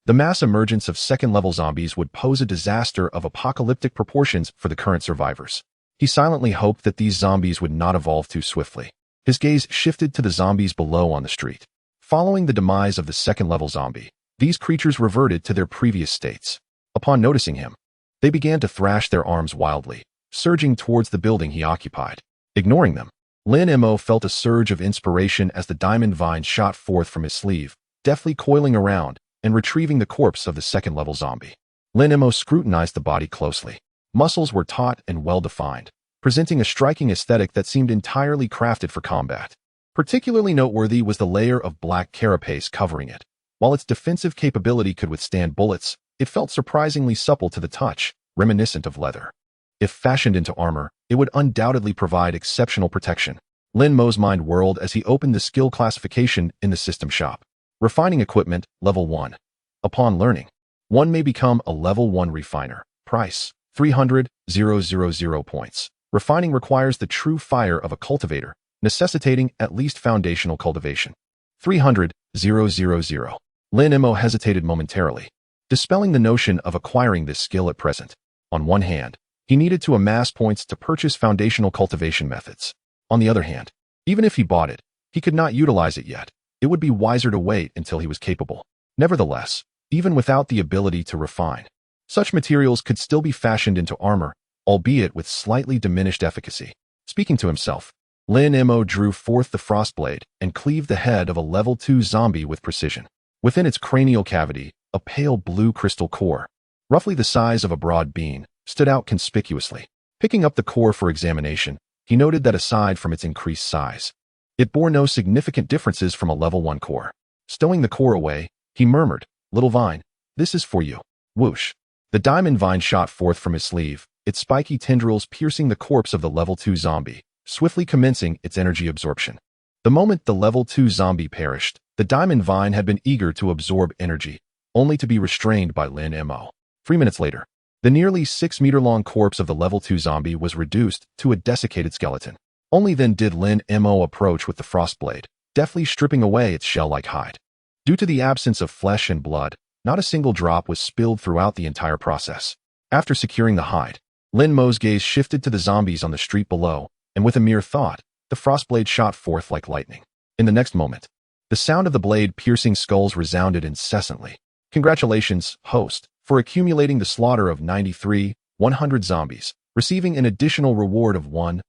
The mass emergence of second-level zombies would pose a disaster of apocalyptic proportions for the current survivors. He silently hoped that these zombies would not evolve too swiftly. His gaze shifted to the zombies below on the street. Following the demise of the second-level zombie, these creatures reverted to their previous states. Upon noticing him, they began to thrash their arms wildly, surging towards the building he occupied. Ignoring them, Lin Mo felt a surge of inspiration as the diamond vine shot forth from his sleeve, deftly coiling around and retrieving the corpse of the second-level zombie. Lin Mo scrutinized the body closely. Muscles were taut and well-defined, presenting a striking aesthetic that seemed entirely crafted for combat. Particularly noteworthy was the layer of black carapace covering it. While its defensive capability could withstand bullets, it felt surprisingly supple to the touch, reminiscent of leather. If fashioned into armor, it would undoubtedly provide exceptional protection. Lin Mo's mind whirled as he opened the skill classification in the system shop. Refining equipment, level 1. Upon learning, one may become a level 1 refiner. Price, 300,000 points. Refining requires the true fire of a cultivator, necessitating at least foundational cultivation. 300,000. Lin Mo hesitated momentarily, dispelling the notion of acquiring this skill at present. On one hand, he needed to amass points to purchase foundational cultivation methods. On the other hand, even if he bought it, he could not utilize it yet. It would be wiser to wait until he was capable. Nevertheless, even without the ability to refine, such materials could still be fashioned into armor, albeit with slightly diminished efficacy. Speaking to himself, Lin Mo drew forth the frost blade and cleaved the head of a level 2 zombie with precision. Within its cranial cavity, a pale blue crystal core, roughly the size of a broad bean, stood out conspicuously. Picking up the core for examination, he noted that aside from its increased size, it bore no significant differences from a level 1 core. Stowing the core away, he murmured, "Little vine, this is for you." Whoosh. The diamond vine shot forth from his sleeve, its spiky tendrils piercing the corpse of the level 2 zombie, swiftly commencing its energy absorption. The moment the level 2 zombie perished, the diamond vine had been eager to absorb energy, only to be restrained by Lin Mo. 3 minutes later, the nearly 6-meter-long corpse of the level 2 zombie was reduced to a desiccated skeleton. Only then did Lin Mo approach with the frost blade, deftly stripping away its shell-like hide. Due to the absence of flesh and blood, not a single drop was spilled throughout the entire process. After securing the hide, Lin Mo's gaze shifted to the zombies on the street below, and with a mere thought, the frost blade shot forth like lightning. In the next moment, the sound of the blade piercing skulls resounded incessantly. Congratulations, host, for accumulating the slaughter of 93,100 zombies, receiving an additional reward of 1,000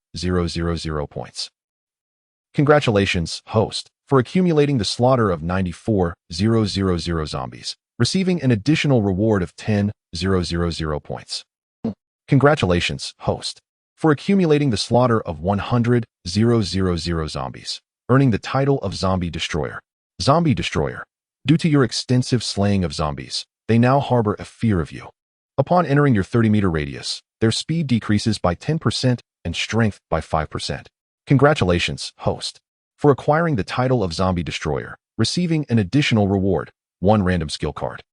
points. Congratulations, host, for accumulating the slaughter of 94,000 zombies, receiving an additional reward of 10,000 points. Congratulations, host, for accumulating the slaughter of 100,000 zombies, earning the title of Zombie Destroyer. Zombie Destroyer. Due to your extensive slaying of zombies, they now harbor a fear of you. Upon entering your 30-meter radius, their speed decreases by 10% and strength by 5%. Congratulations, host, for acquiring the title of Zombie Destroyer, receiving an additional reward, 1 random skill card.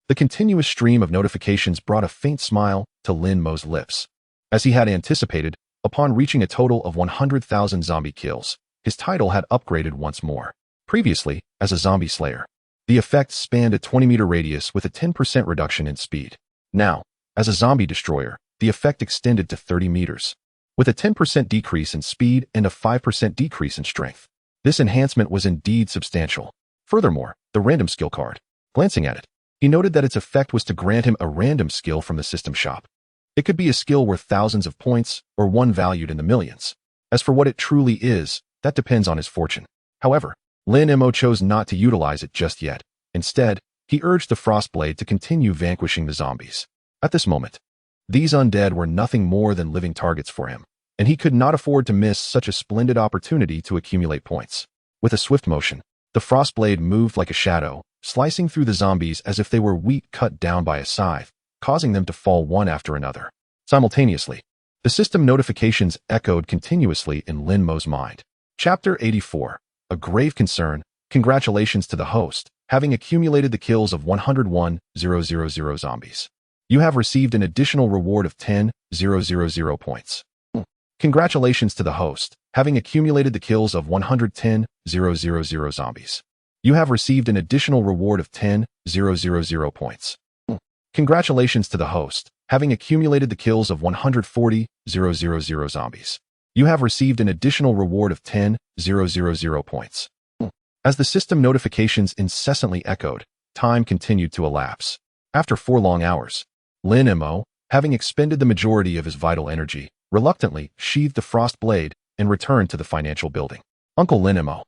The continuous stream of notifications brought a faint smile to Lin Mo's lips. As he had anticipated, upon reaching a total of 100,000 zombie kills, his title had upgraded once more. Previously, as a zombie slayer, the effect spanned a 20-meter radius with a 10% reduction in speed. Now, as a zombie destroyer, the effect extended to 30 meters, with a 10% decrease in speed and a 5% decrease in strength. This enhancement was indeed substantial. Furthermore, the random skill card. Glancing at it, he noted that its effect was to grant him a random skill from the system shop. It could be a skill worth thousands of points or one valued in the millions. As for what it truly is, that depends on his fortune. However, Lin Mo chose not to utilize it just yet. Instead, he urged the Frostblade to continue vanquishing the zombies. At this moment, these undead were nothing more than living targets for him, and he could not afford to miss such a splendid opportunity to accumulate points. With a swift motion, the Frostblade moved like a shadow, slicing through the zombies as if they were wheat cut down by a scythe, causing them to fall one after another. Simultaneously, the system notifications echoed continuously in Lin Mo's mind. Chapter 84. A grave concern. Congratulations to the host, having accumulated the kills of 101,000 zombies. You have received an additional reward of 10,000 points. Congratulations to the host, having accumulated the kills of 110,000 zombies. You have received an additional reward of 10,000 points. Congratulations to the host, having accumulated the kills of 140,000 zombies. You have received an additional reward of 10,000 points. As the system notifications incessantly echoed, time continued to elapse. After 4 long hours, Lin Mo, having expended the majority of his vital energy, reluctantly sheathed the frost blade and returned to the financial building. Uncle Lin Mo.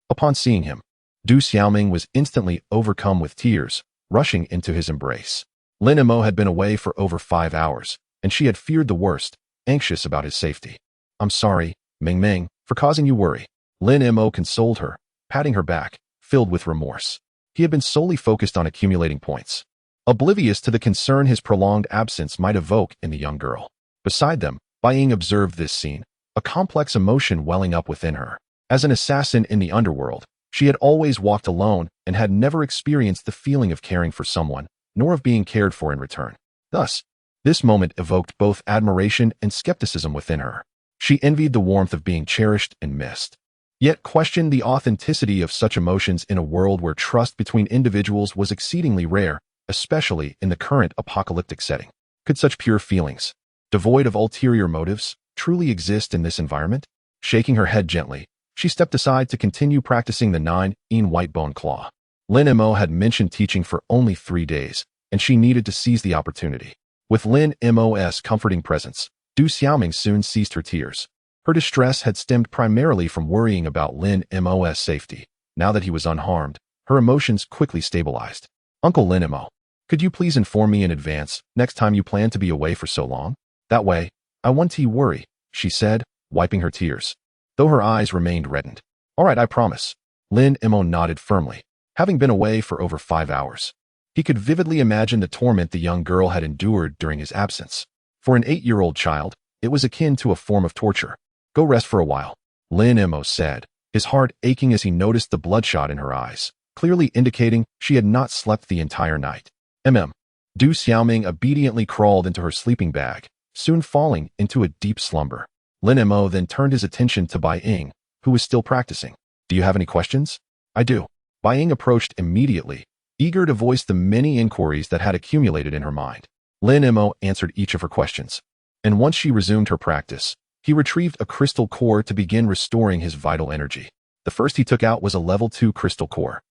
Upon seeing him, Du Xiaoming was instantly overcome with tears, rushing into his embrace. Lin Mo had been away for over 5 hours, and she had feared the worst, anxious about his safety. I'm sorry, Ming Ming, for causing you worry. Lin Mo consoled her, patting her back, filled with remorse. He had been solely focused on accumulating points, oblivious to the concern his prolonged absence might evoke in the young girl. Beside them, Bai Ying observed this scene, a complex emotion welling up within her. As an assassin in the underworld, she had always walked alone and had never experienced the feeling of caring for someone, nor of being cared for in return. Thus, this moment evoked both admiration and skepticism within her. She envied the warmth of being cherished and missed, yet questioned the authenticity of such emotions in a world where trust between individuals was exceedingly rare, especially in the current apocalyptic setting. Could such pure feelings, devoid of ulterior motives, truly exist in this environment? Shaking her head gently, she stepped aside to continue practicing the 9-in white bone claw. Lin Mo had mentioned teaching for only 3 days, and she needed to seize the opportunity. With Lin Mo's comforting presence, Du Xiaoming soon ceased her tears. Her distress had stemmed primarily from worrying about Lin Mo's safety. Now that he was unharmed, her emotions quickly stabilized. Uncle Lin Mo, could you please inform me in advance next time you plan to be away for so long? That way, I won't worry, she said, wiping her tears, though her eyes remained reddened. All right, I promise. Lin Mo nodded firmly. Having been away for over 5 hours, he could vividly imagine the torment the young girl had endured during his absence. For an 8-year-old child, it was akin to a form of torture. Go rest for a while, Lin Mo said, his heart aching as he noticed the bloodshot in her eyes, clearly indicating she had not slept the entire night. Du Xiaoming obediently crawled into her sleeping bag, soon falling into a deep slumber. Lin Mo then turned his attention to Bai Ying, who was still practicing. Do you have any questions? I do. Bai Ying approached immediately, eager to voice the many inquiries that had accumulated in her mind. Lin Mo answered each of her questions, and once she resumed her practice, he retrieved a crystal core to begin restoring his vital energy. The first he took out was a level 2 crystal core.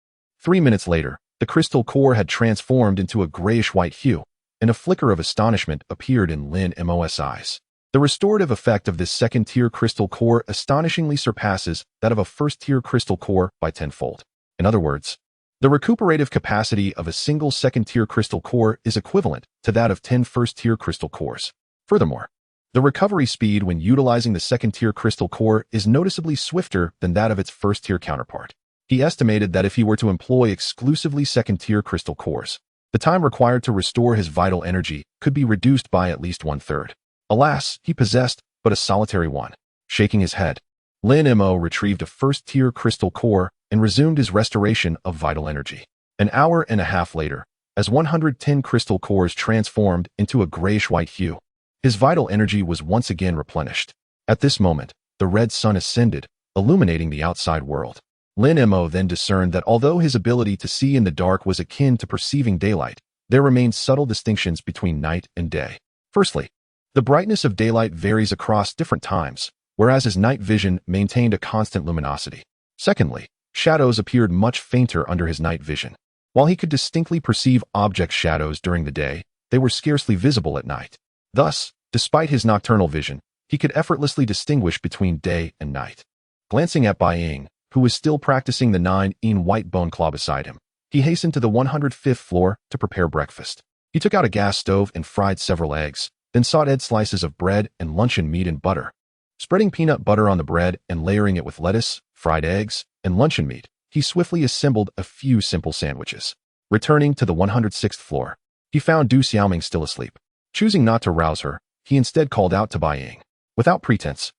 3 minutes later, the crystal core had transformed into a grayish-white hue, and a flicker of astonishment appeared in Lin Mo's eyes. The restorative effect of this second-tier crystal core astonishingly surpasses that of a first-tier crystal core by tenfold. In other words, the recuperative capacity of a single second-tier crystal core is equivalent to that of 10 first-tier crystal cores. Furthermore, the recovery speed when utilizing the second-tier crystal core is noticeably swifter than that of its first-tier counterpart. He estimated that if he were to employ exclusively second-tier crystal cores, the time required to restore his vital energy could be reduced by at least one-third. Alas, he possessed but a solitary one. Shaking his head, Lin Mo retrieved a first-tier crystal core and resumed his restoration of vital energy. An hour and a half later, as 110 crystal cores transformed into a grayish-white hue, his vital energy was once again replenished. At this moment, the red sun ascended, illuminating the outside world. Lin Mo then discerned that although his ability to see in the dark was akin to perceiving daylight, there remained subtle distinctions between night and day. Firstly, the brightness of daylight varies across different times, whereas his night vision maintained a constant luminosity. Secondly, shadows appeared much fainter under his night vision. While he could distinctly perceive object shadows during the day, they were scarcely visible at night. Thus, despite his nocturnal vision, he could effortlessly distinguish between day and night. Glancing at Bai Ying, who was still practicing the 9-in white bone claw beside him, he hastened to the 105th floor to prepare breakfast. He took out a gas stove and fried several eggs, then sautéed slices of bread and luncheon meat in butter. Spreading peanut butter on the bread and layering it with lettuce, fried eggs, and luncheon meat, he swiftly assembled a few simple sandwiches. Returning to the 106th floor, he found Du Xiaoming still asleep. Choosing not to rouse her, he instead called out to Bai Ying. Without pretense,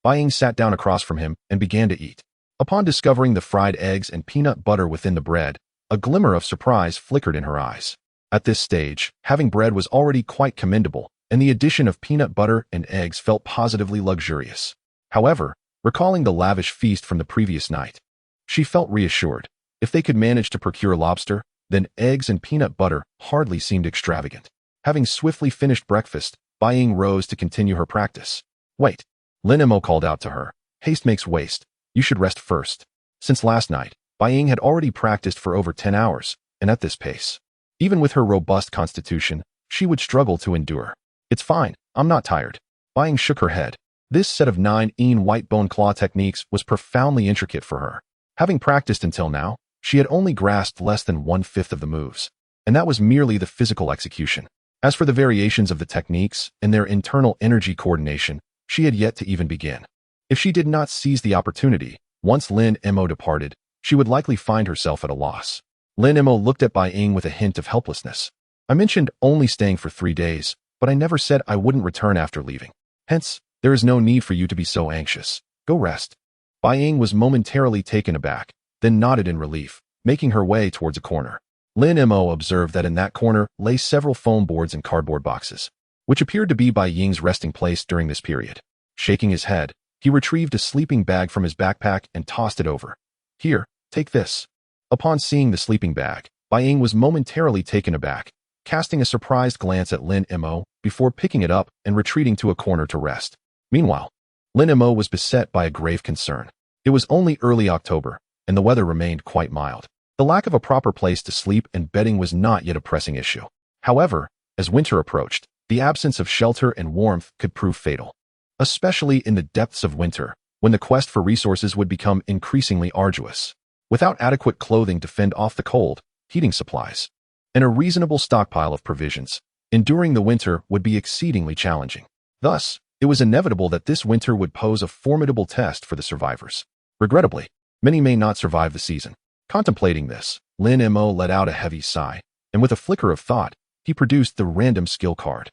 Bai Ying sat down across from him and began to eat. Upon discovering the fried eggs and peanut butter within the bread, a glimmer of surprise flickered in her eyes. At this stage, having bread was already quite commendable, and the addition of peanut butter and eggs felt positively luxurious. However, recalling the lavish feast from the previous night, she felt reassured. If they could manage to procure lobster, then eggs and peanut butter hardly seemed extravagant. Having swiftly finished breakfast, Bai Ying rose to continue her practice. Wait, Lin Mo called out to her. Haste makes waste. You should rest first. Since last night, Bai Ying had already practiced for over 10 hours, and at this pace, even with her robust constitution, she would struggle to endure. It's fine, I'm not tired. Bai Ying shook her head. This set of 9-in white bone claw techniques was profoundly intricate for her. Having practiced until now, she had only grasped less than 1/5 of the moves, and that was merely the physical execution. As for the variations of the techniques and their internal energy coordination, she had yet to even begin. If she did not seize the opportunity, once Lin Mo departed, she would likely find herself at a loss. Lin Mo looked at Bai Ying with a hint of helplessness. I mentioned only staying for 3 days, but I never said I wouldn't return after leaving. Hence, there is no need for you to be so anxious. Go rest. Bai Ying was momentarily taken aback, then nodded in relief, making her way towards a corner. Lin Mo observed that in that corner lay several foam boards and cardboard boxes, which appeared to be Bai Ying's resting place during this period. Shaking his head, he retrieved a sleeping bag from his backpack and tossed it over. Here, take this. Upon seeing the sleeping bag, Bai Ying was momentarily taken aback, casting a surprised glance at Lin Mo before picking it up and retreating to a corner to rest. Meanwhile, Lin Mo was beset by a grave concern. It was only early October, and the weather remained quite mild. The lack of a proper place to sleep and bedding was not yet a pressing issue. However, as winter approached, the absence of shelter and warmth could prove fatal, especially in the depths of winter, when the quest for resources would become increasingly arduous. Without adequate clothing to fend off the cold, heating supplies, and a reasonable stockpile of provisions, enduring the winter would be exceedingly challenging. Thus, it was inevitable that this winter would pose a formidable test for the survivors. Regrettably, many may not survive the season. Contemplating this, Lin Mo let out a heavy sigh, and with a flicker of thought, he produced the random skill card.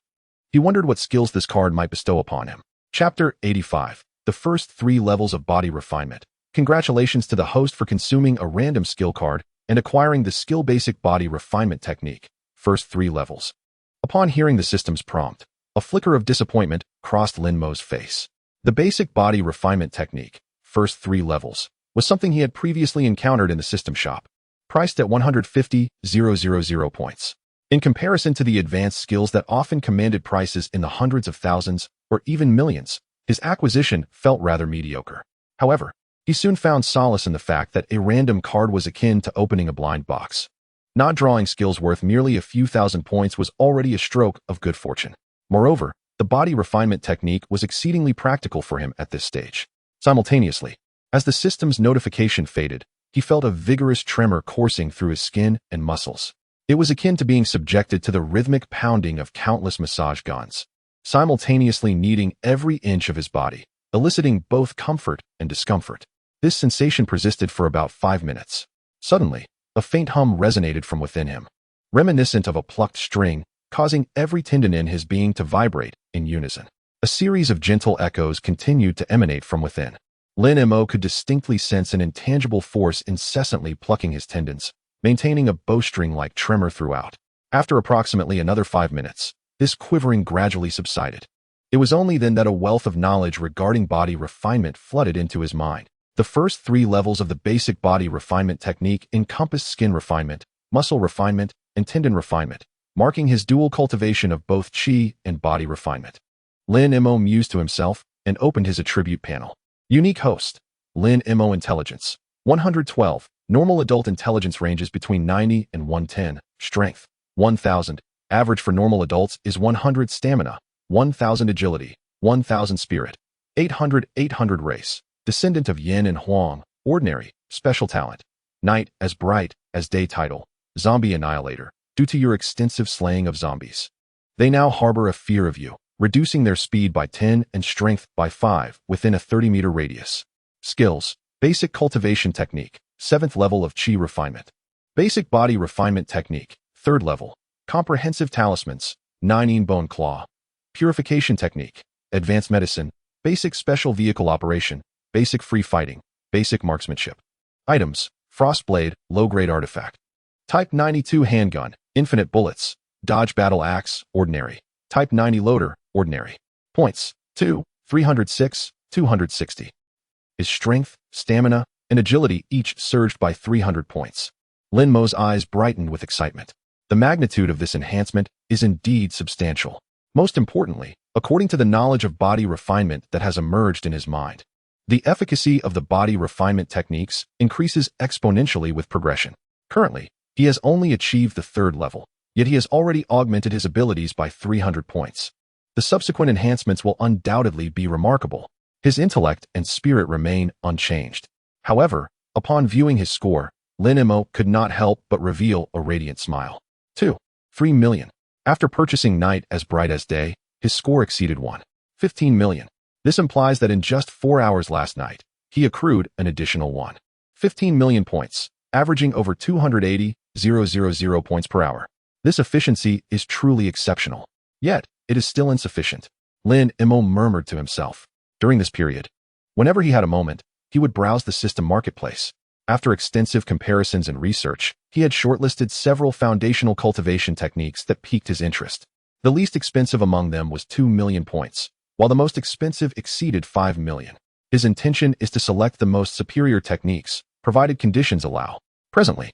He wondered what skills this card might bestow upon him. Chapter 85. The first 3 levels of body refinement. Congratulations to the host for consuming a random skill card and acquiring the skill basic body refinement technique. First 3 levels. Upon hearing the system's prompt, a flicker of disappointment crossed Lin Mo's face. The basic body refinement technique, first 3 levels, was something he had previously encountered in the system shop, priced at 150,000 points. In comparison to the advanced skills that often commanded prices in the hundreds of thousands or even millions, his acquisition felt rather mediocre. However, he soon found solace in the fact that a random card was akin to opening a blind box. Not drawing skills worth merely a few thousand points was already a stroke of good fortune. Moreover, The body refinement technique was exceedingly practical for him at this stage. Simultaneously, as the system's notification faded, he felt a vigorous tremor coursing through his skin and muscles. It was akin to being subjected to the rhythmic pounding of countless massage guns, simultaneously kneading every inch of his body, eliciting both comfort and discomfort. This sensation persisted for about 5 minutes. Suddenly, a faint hum resonated from within him, reminiscent of a plucked string, causing every tendon in his being to vibrate in unison. A series of gentle echoes continued to emanate from within. Lin Mo could distinctly sense an intangible force incessantly plucking his tendons, maintaining a bowstring-like tremor throughout. After approximately another 5 minutes, this quivering gradually subsided. It was only then that a wealth of knowledge regarding body refinement flooded into his mind. The first 3 levels of the basic body refinement technique encompassed skin refinement, muscle refinement, and tendon refinement, marking his dual cultivation of both chi and body refinement. Lin Mo mused to himself and opened his attribute panel. Unique host, Lin Mo intelligence, 112, normal adult intelligence ranges between 90 and 110, strength, 1000, average for normal adults is 100 stamina, 1000 agility, 1000 spirit, 800 race, descendant of Yin and Huang, ordinary, special talent, night as bright as day title, zombie annihilator, due to your extensive slaying of zombies. They now harbor a fear of you, reducing their speed by 10 and strength by 5 within a 30-meter radius. Skills, basic cultivation technique, 7th level of chi refinement. Basic body refinement technique, 3rd level, comprehensive talismans, 9 bone claw. Purification technique, advanced medicine, basic special vehicle operation, basic free fighting, basic marksmanship. Items, frostblade, low-grade artifact. Type 92 handgun, infinite bullets, dodge battle axe, ordinary. Type 90 loader, ordinary. Points, 2, 306, 260. His strength, stamina, and agility each surged by 300 points. Lin Mo's eyes brightened with excitement. The magnitude of this enhancement is indeed substantial. Most importantly, according to the knowledge of body refinement that has emerged in his mind, the efficacy of the body refinement techniques increases exponentially with progression. Currently, he has only achieved the 3rd level, yet he has already augmented his abilities by 300 points. The subsequent enhancements will undoubtedly be remarkable. His intellect and spirit remain unchanged. However, upon viewing his score, Lin Mo could not help but reveal a radiant smile. 3 million. After purchasing Night as Bright as Day, his score exceeded 15 million. This implies that in just 4 hours last night, he accrued an additional 15 million points, averaging over 280,000 points per hour. This efficiency is truly exceptional. Yet, it is still insufficient. Lin Mo murmured to himself. During this period, whenever he had a moment, he would browse the system marketplace. After extensive comparisons and research, he had shortlisted several foundational cultivation techniques that piqued his interest. The least expensive among them was 2 million points, while the most expensive exceeded 5 million. His intention is to select the most superior techniques, provided conditions allow. Presently,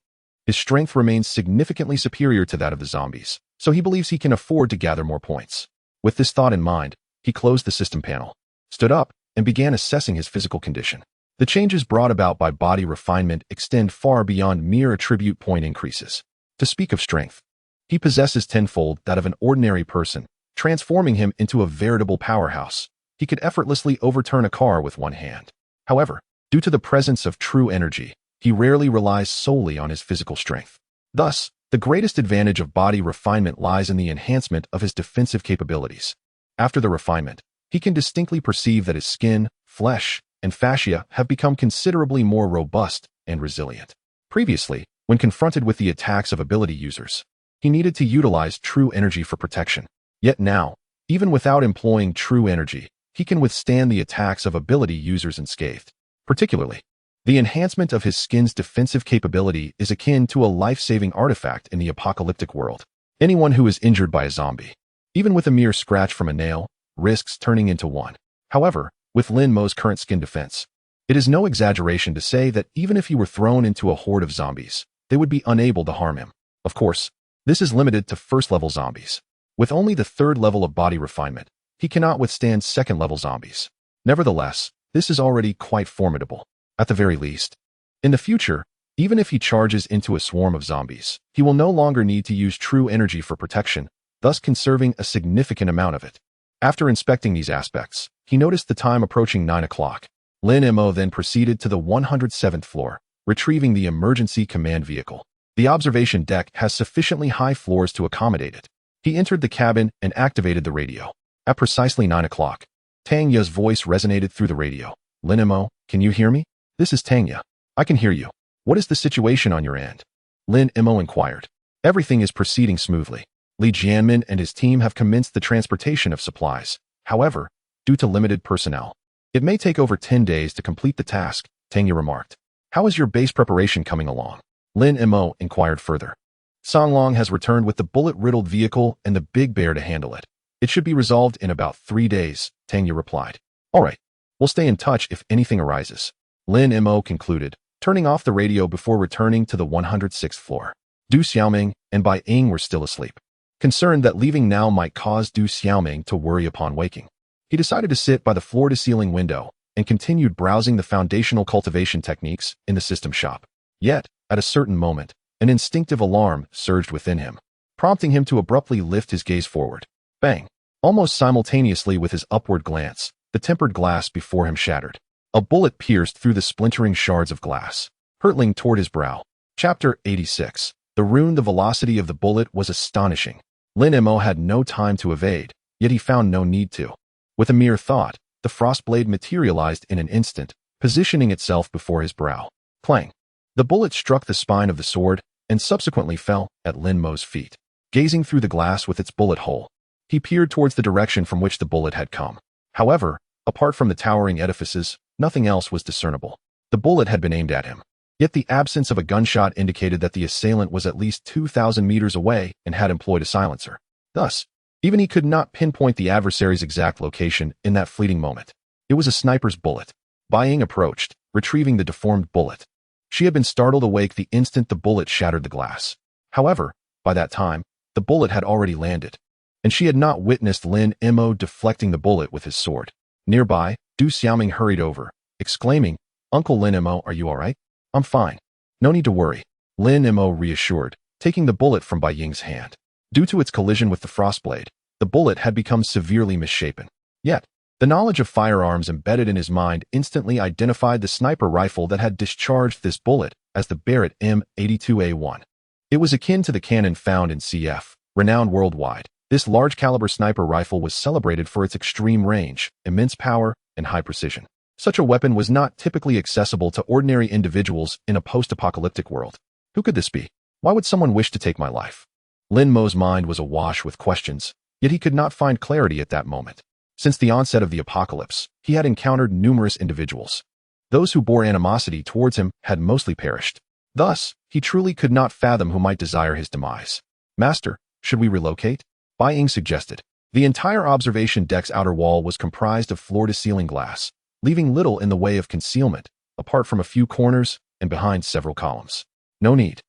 his strength remains significantly superior to that of the zombies, so he believes he can afford to gather more points. With this thought in mind, he closed the system panel, stood up, and began assessing his physical condition. The changes brought about by body refinement extend far beyond mere attribute point increases. To speak of strength, he possesses tenfold that of an ordinary person, transforming him into a veritable powerhouse. He could effortlessly overturn a car with one hand. However, due to the presence of true energy, he rarely relies solely on his physical strength. Thus, the greatest advantage of body refinement lies in the enhancement of his defensive capabilities. After the refinement, he can distinctly perceive that his skin, flesh, and fascia have become considerably more robust and resilient. Previously, when confronted with the attacks of ability users, he needed to utilize true energy for protection. Yet now, even without employing true energy, he can withstand the attacks of ability users unscathed. Particularly, the enhancement of his skin's defensive capability is akin to a life-saving artifact in the apocalyptic world. Anyone who is injured by a zombie, even with a mere scratch from a nail, risks turning into one. However, with Lin Mo's current skin defense, it is no exaggeration to say that even if he were thrown into a horde of zombies, they would be unable to harm him. Of course, this is limited to first-level zombies. With only the 3rd level of body refinement, he cannot withstand second-level zombies. Nevertheless, this is already quite formidable. At the very least, in the future, even if he charges into a swarm of zombies, he will no longer need to use true energy for protection, thus conserving a significant amount of it. After inspecting these aspects, he noticed the time approaching 9 o'clock. Lin Mo then proceeded to the 107th floor, retrieving the emergency command vehicle. The observation deck has sufficiently high floors to accommodate it. He entered the cabin and activated the radio. At precisely 9 o'clock, Tang Ye's voice resonated through the radio. Lin Mo, can you hear me? This is Tang Ye. I can hear you. What is the situation on your end? Lin Mo inquired. Everything is proceeding smoothly. Li Jianmin and his team have commenced the transportation of supplies. However, due to limited personnel, it may take over 10 days to complete the task, Tang Ye remarked. How is your base preparation coming along? Lin Mo inquired further. Songlong has returned with the bullet-riddled vehicle and the big bear to handle it. It should be resolved in about 3 days, Tang Ye replied. All right, we'll stay in touch if anything arises. Lin Mo concluded, turning off the radio before returning to the 106th floor. Du Xiaoming and Bai Ying were still asleep. Concerned that leaving now might cause Du Xiaoming to worry upon waking, he decided to sit by the floor-to-ceiling window and continued browsing the foundational cultivation techniques in the system shop. Yet, at a certain moment, an instinctive alarm surged within him, prompting him to abruptly lift his gaze forward. Bang! Almost simultaneously with his upward glance, the tempered glass before him shattered. A bullet pierced through the splintering shards of glass, hurtling toward his brow. Chapter 86. The velocity of the bullet was astonishing. Lin Mo had no time to evade, yet he found no need to. With a mere thought, the frost blade materialized in an instant, positioning itself before his brow. Clang! The bullet struck the spine of the sword and subsequently fell at Lin Mo's feet. Gazing through the glass with its bullet hole, he peered towards the direction from which the bullet had come. However, apart from the towering edifices, nothing else was discernible. The bullet had been aimed at him. Yet the absence of a gunshot indicated that the assailant was at least 2,000 meters away and had employed a silencer. Thus, even he could not pinpoint the adversary's exact location in that fleeting moment. It was a sniper's bullet. Bai Ying approached, retrieving the deformed bullet. She had been startled awake the instant the bullet shattered the glass. However, by that time, the bullet had already landed, and she had not witnessed Lin Mo deflecting the bullet with his sword. Nearby, Du Xiaoming hurried over, exclaiming, Uncle Lin Mo, are you all right? I'm fine. No need to worry. Lin Mo reassured, taking the bullet from Bai Ying's hand. Due to its collision with the frostblade, the bullet had become severely misshapen. Yet, the knowledge of firearms embedded in his mind instantly identified the sniper rifle that had discharged this bullet as the Barrett M82A1. It was akin to the cannon found in CF, renowned worldwide. This large-caliber sniper rifle was celebrated for its extreme range, immense power, and high precision. Such a weapon was not typically accessible to ordinary individuals in a post-apocalyptic world. Who could this be? Why would someone wish to take my life? Lin Mo's mind was awash with questions, yet he could not find clarity at that moment. Since the onset of the apocalypse, he had encountered numerous individuals. Those who bore animosity towards him had mostly perished. Thus, he truly could not fathom who might desire his demise. Master, should we relocate? Bai Ying suggested. The entire observation deck's outer wall was comprised of floor-to-ceiling glass, leaving little in the way of concealment, apart from a few corners and behind several columns. No need.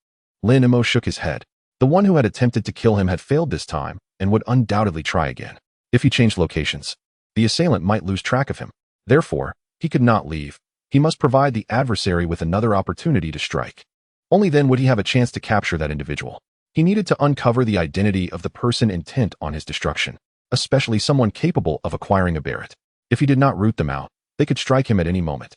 Lin Mo shook his head. The one who had attempted to kill him had failed this time and would undoubtedly try again. If he changed locations, the assailant might lose track of him. Therefore, he could not leave. He must provide the adversary with another opportunity to strike. Only then would he have a chance to capture that individual. He needed to uncover the identity of the person intent on his destruction, especially someone capable of acquiring a Barrett. If he did not root them out, they could strike him at any moment.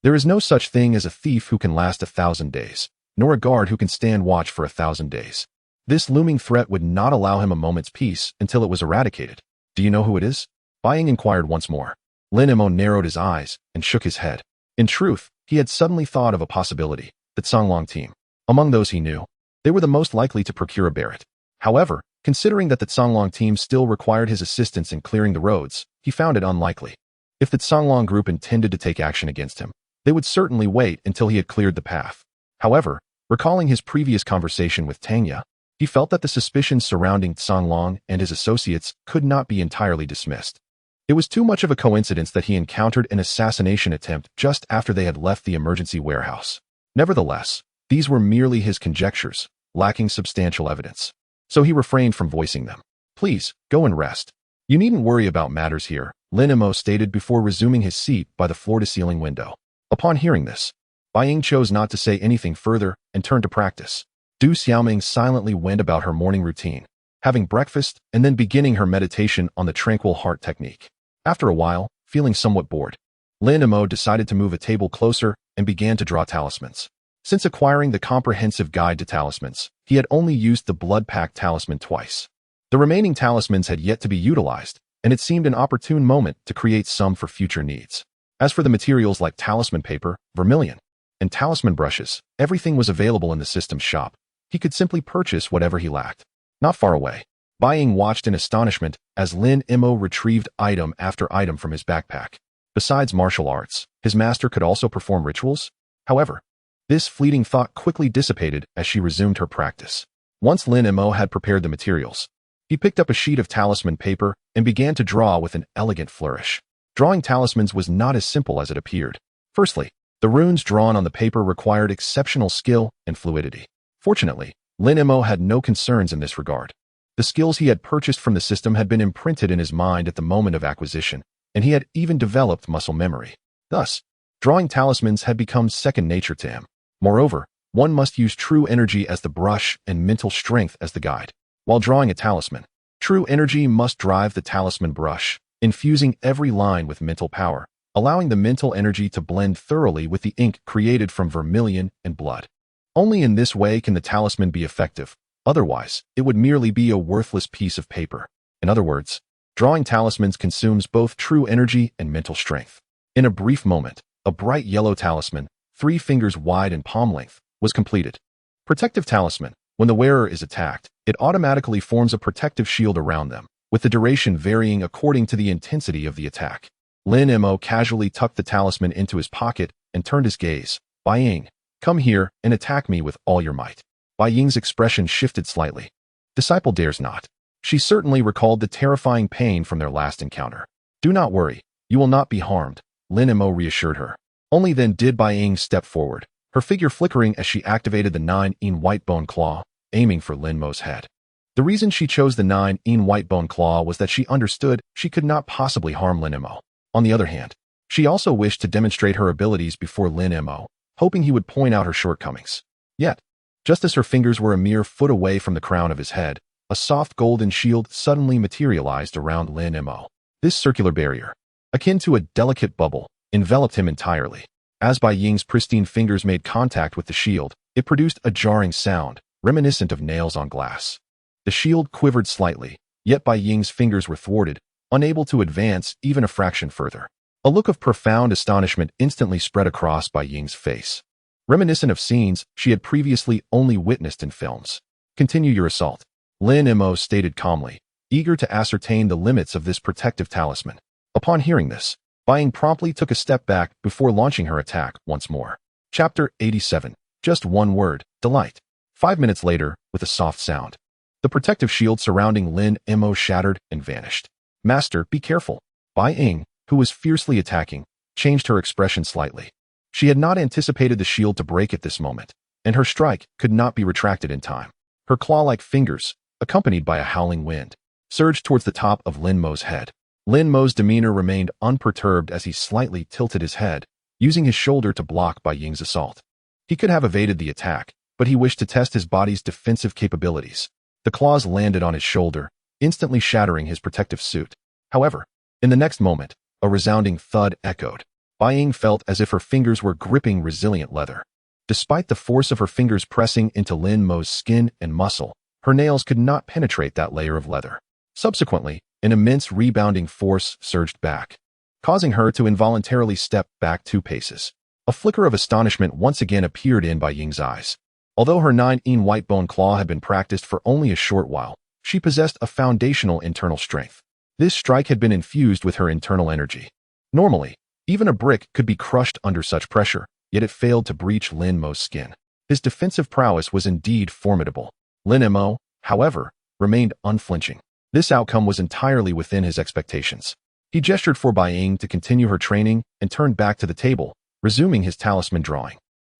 There is no such thing as a thief who can last 1,000 days, nor a guard who can stand watch for 1,000 days. This looming threat would not allow him a moment's peace until it was eradicated. Do you know who it is? Bai Ying inquired once more. Lin Mo narrowed his eyes and shook his head. In truth, he had suddenly thought of a possibility, the Songlong team. Among those he knew, they were the most likely to procure a Barrett. However, considering that the Songlong team still required his assistance in clearing the roads, he found it unlikely. If the Songlong group intended to take action against him, they would certainly wait until he had cleared the path. However, recalling his previous conversation with Tang Ye, he felt that the suspicions surrounding Songlong and his associates could not be entirely dismissed. It was too much of a coincidence that he encountered an assassination attempt just after they had left the emergency warehouse. Nevertheless, these were merely his conjectures, lacking substantial evidence. So he refrained from voicing them. Please, go and rest. You needn't worry about matters here, Lin Mo stated before resuming his seat by the floor-to-ceiling window. Upon hearing this, Bai Ying chose not to say anything further and turned to practice. Du Xiaoming silently went about her morning routine. having breakfast, and then beginning her meditation on the tranquil heart technique. After a while, feeling somewhat bored, Lin Mo decided to move a table closer and began to draw talismans. Since acquiring the comprehensive guide to talismans, he had only used the blood pact talisman twice. The remaining talismans had yet to be utilized, and it seemed an opportune moment to create some for future needs. As for the materials like talisman paper, vermilion, and talisman brushes, everything was available in the system's shop. He could simply purchase whatever he lacked. Not far away, Bai Ying watched in astonishment as Lin Mo retrieved item after item from his backpack. Besides martial arts, his master could also perform rituals. However, this fleeting thought quickly dissipated as she resumed her practice. Once Lin Mo had prepared the materials, he picked up a sheet of talisman paper and began to draw with an elegant flourish. Drawing talismans was not as simple as it appeared. Firstly, the runes drawn on the paper required exceptional skill and fluidity. Fortunately, Lin Mo had no concerns in this regard. The skills he had purchased from the system had been imprinted in his mind at the moment of acquisition, and he had even developed muscle memory. Thus, drawing talismans had become second nature to him. Moreover, one must use true energy as the brush and mental strength as the guide. While drawing a talisman, true energy must drive the talisman brush, infusing every line with mental power, allowing the mental energy to blend thoroughly with the ink created from vermilion and blood. Only in this way can the talisman be effective. Otherwise, it would merely be a worthless piece of paper. In other words, drawing talismans consumes both true energy and mental strength. In a brief moment, a bright yellow talisman, 3 fingers wide and palm length, was completed. Protective talisman. When the wearer is attacked, it automatically forms a protective shield around them, with the duration varying according to the intensity of the attack. Lin Mo casually tucked the talisman into his pocket and turned his gaze. Bai Ying, come here and attack me with all your might. Bai Ying's expression shifted slightly. Disciple dares not. She certainly recalled the terrifying pain from their last encounter. Do not worry, you will not be harmed, Lin Mo reassured her. Only then did Bai Ying step forward, her figure flickering as she activated the 9-in white bone claw, aiming for Lin Mo's head. The reason she chose the 9-in white bone claw was that she understood she could not possibly harm Lin Mo. On the other hand, she also wished to demonstrate her abilities before Lin Mo, hoping he would point out her shortcomings. Yet, just as her fingers were a mere foot away from the crown of his head, a soft golden shield suddenly materialized around Lin Mo. This circular barrier, akin to a delicate bubble, enveloped him entirely. As Bai Ying's pristine fingers made contact with the shield, it produced a jarring sound, reminiscent of nails on glass. The shield quivered slightly, yet Bai Ying's fingers were thwarted, unable to advance even a fraction further. A look of profound astonishment instantly spread across Bai Ying's face, reminiscent of scenes she had previously only witnessed in films. Continue your assault, Lin Mo stated calmly, eager to ascertain the limits of this protective talisman. Upon hearing this, Bai Ying promptly took a step back before launching her attack once more. Chapter 87. Just one word, delight. 5 minutes later, with a soft sound, the protective shield surrounding Lin Mo shattered and vanished. Master, be careful. Bai Ying, who was fiercely attacking, changed her expression slightly. She had not anticipated the shield to break at this moment, and her strike could not be retracted in time. Her claw-like fingers, accompanied by a howling wind, surged towards the top of Lin Mo's head. Lin Mo's demeanor remained unperturbed as he slightly tilted his head, using his shoulder to block Bai Ying's assault. He could have evaded the attack, but he wished to test his body's defensive capabilities. The claws landed on his shoulder, instantly shattering his protective suit. However, in the next moment, a resounding thud echoed. Bai Ying felt as if her fingers were gripping resilient leather. Despite the force of her fingers pressing into Lin Mo's skin and muscle, her nails could not penetrate that layer of leather. Subsequently, an immense rebounding force surged back, causing her to involuntarily step back 2 paces. A flicker of astonishment once again appeared in Bai Ying's eyes. Although her 9-in white bone claw had been practiced for only a short while, she possessed a foundational internal strength. This strike had been infused with her internal energy. Normally, even a brick could be crushed under such pressure, yet it failed to breach Lin Mo's skin. His defensive prowess was indeed formidable. Lin Mo, however, remained unflinching. This outcome was entirely within his expectations. He gestured for Bai Ying to continue her training and turned back to the table, resuming his talisman drawing.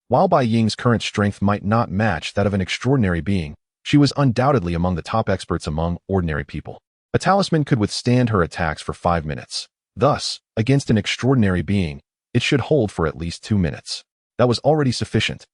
While Bai Ying's current strength might not match that of an extraordinary being, she was undoubtedly among the top experts among ordinary people. A talisman could withstand her attacks for 5 minutes. Thus, against an extraordinary being, it should hold for at least 2 minutes. That was already sufficient.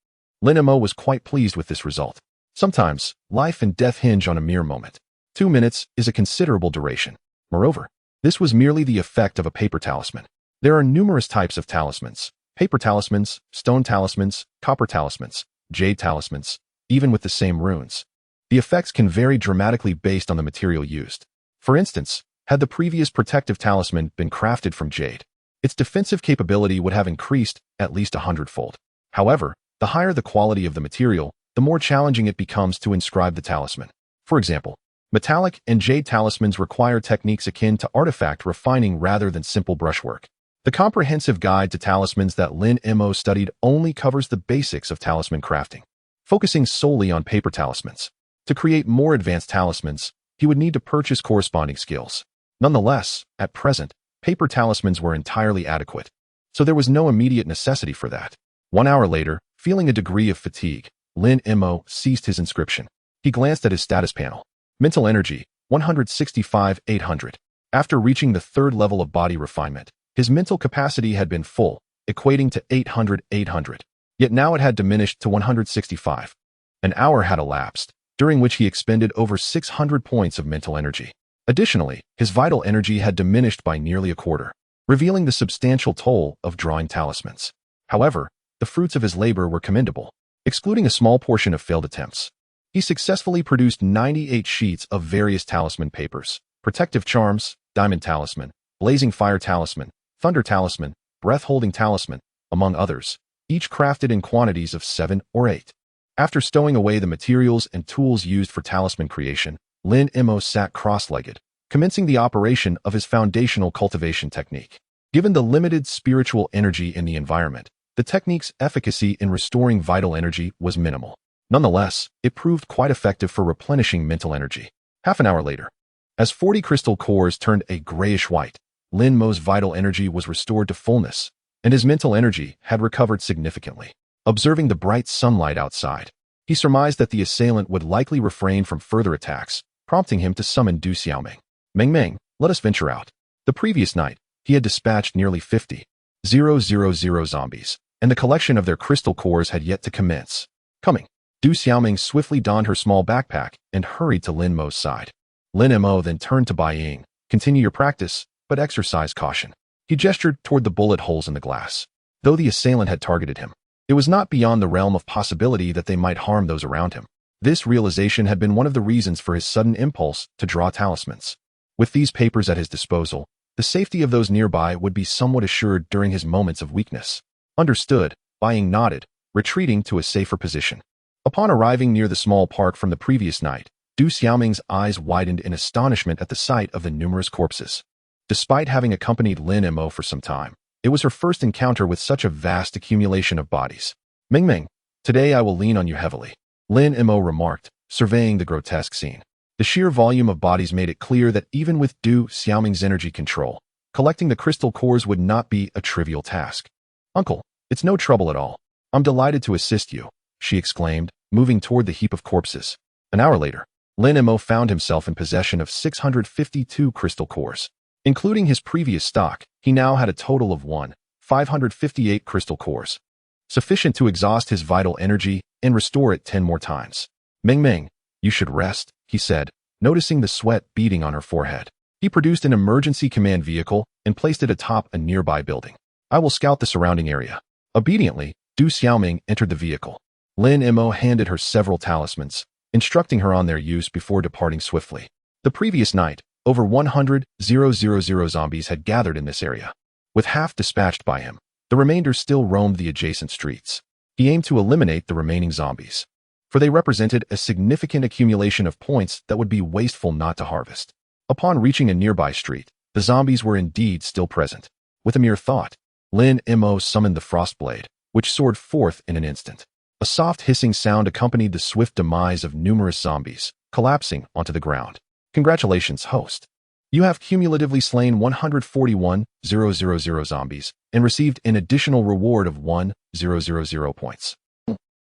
Lin Mo was quite pleased with this result. Sometimes, life and death hinge on a mere moment. 2 minutes is a considerable duration. Moreover, this was merely the effect of a paper talisman. There are numerous types of talismans: paper talismans, stone talismans, copper talismans, jade talismans, even with the same runes. The effects can vary dramatically based on the material used. For instance, had the previous protective talisman been crafted from jade, its defensive capability would have increased at least 100-fold. However, the higher the quality of the material, the more challenging it becomes to inscribe the talisman. For example, metallic and jade talismans require techniques akin to artifact refining rather than simple brushwork. The comprehensive guide to talismans that Lin Mo studied only covers the basics of talisman crafting, focusing solely on paper talismans. To create more advanced talismans, he would need to purchase corresponding skills. Nonetheless, at present, paper talismans were entirely adequate, so there was no immediate necessity for that. 1 hour later, feeling a degree of fatigue, Lin Mo ceased his inscription. He glanced at his status panel. Mental energy, 165,800. After reaching the third level of body refinement, his mental capacity had been full, equating to 800. Yet now it had diminished to 165. An hour had elapsed, during which he expended over 600 points of mental energy. Additionally, his vital energy had diminished by nearly a quarter, revealing the substantial toll of drawing talismans. However, the fruits of his labor were commendable. Excluding a small portion of failed attempts, he successfully produced 98 sheets of various talisman papers: protective charms, diamond talisman, blazing fire talisman, thunder talisman, breath-holding talisman, among others, each crafted in quantities of 7 or 8. After stowing away the materials and tools used for talisman creation, Lin Mo sat cross-legged, commencing the operation of his foundational cultivation technique. Given the limited spiritual energy in the environment, the technique's efficacy in restoring vital energy was minimal. Nonetheless, it proved quite effective for replenishing mental energy. Half an hour later, as 40 crystal cores turned a grayish-white, Lin Mo's vital energy was restored to fullness, and his mental energy had recovered significantly. Observing the bright sunlight outside, he surmised that the assailant would likely refrain from further attacks, prompting him to summon Du Xiaoming. Meng, let us venture out. The previous night, he had dispatched nearly 50,000 zombies, and the collection of their crystal cores had yet to commence. Coming, Du Xiaoming swiftly donned her small backpack and hurried to Lin Mo's side. Lin Mo then turned to Bai Ying. Continue your practice, but exercise caution. He gestured toward the bullet holes in the glass. Though the assailant had targeted him, it was not beyond the realm of possibility that they might harm those around him. This realization had been one of the reasons for his sudden impulse to draw talismans. With these papers at his disposal, the safety of those nearby would be somewhat assured during his moments of weakness. Understood, Bai Ying nodded, retreating to a safer position. Upon arriving near the small park from the previous night, Du Xiaoming's eyes widened in astonishment at the sight of the numerous corpses. Despite having accompanied Lin Mo for some time, it was her first encounter with such a vast accumulation of bodies. Meng, today I will lean on you heavily, Lin Mo remarked, surveying the grotesque scene. The sheer volume of bodies made it clear that even with Du Xiaoming's energy control, collecting the crystal cores would not be a trivial task. Uncle, it's no trouble at all. I'm delighted to assist you, she exclaimed, moving toward the heap of corpses. An hour later, Lin Mo found himself in possession of 652 crystal cores. Including his previous stock, he now had a total of 558 crystal cores, sufficient to exhaust his vital energy and restore it 10 more times. Meng, you should rest, he said, noticing the sweat beading on her forehead. He produced an emergency command vehicle and placed it atop a nearby building. I will scout the surrounding area. Obediently, Du Xiaoming entered the vehicle. Lin Mo handed her several talismans, instructing her on their use before departing swiftly. The previous night, over 100,000 zombies had gathered in this area. With half dispatched by him, the remainder still roamed the adjacent streets. He aimed to eliminate the remaining zombies, for they represented a significant accumulation of points that would be wasteful not to harvest. Upon reaching a nearby street, the zombies were indeed still present. With a mere thought, Lin Mo summoned the Frostblade, which soared forth in an instant. A soft hissing sound accompanied the swift demise of numerous zombies, collapsing onto the ground. Congratulations, host. You have cumulatively slain 141,000 zombies and received an additional reward of 1,000 points.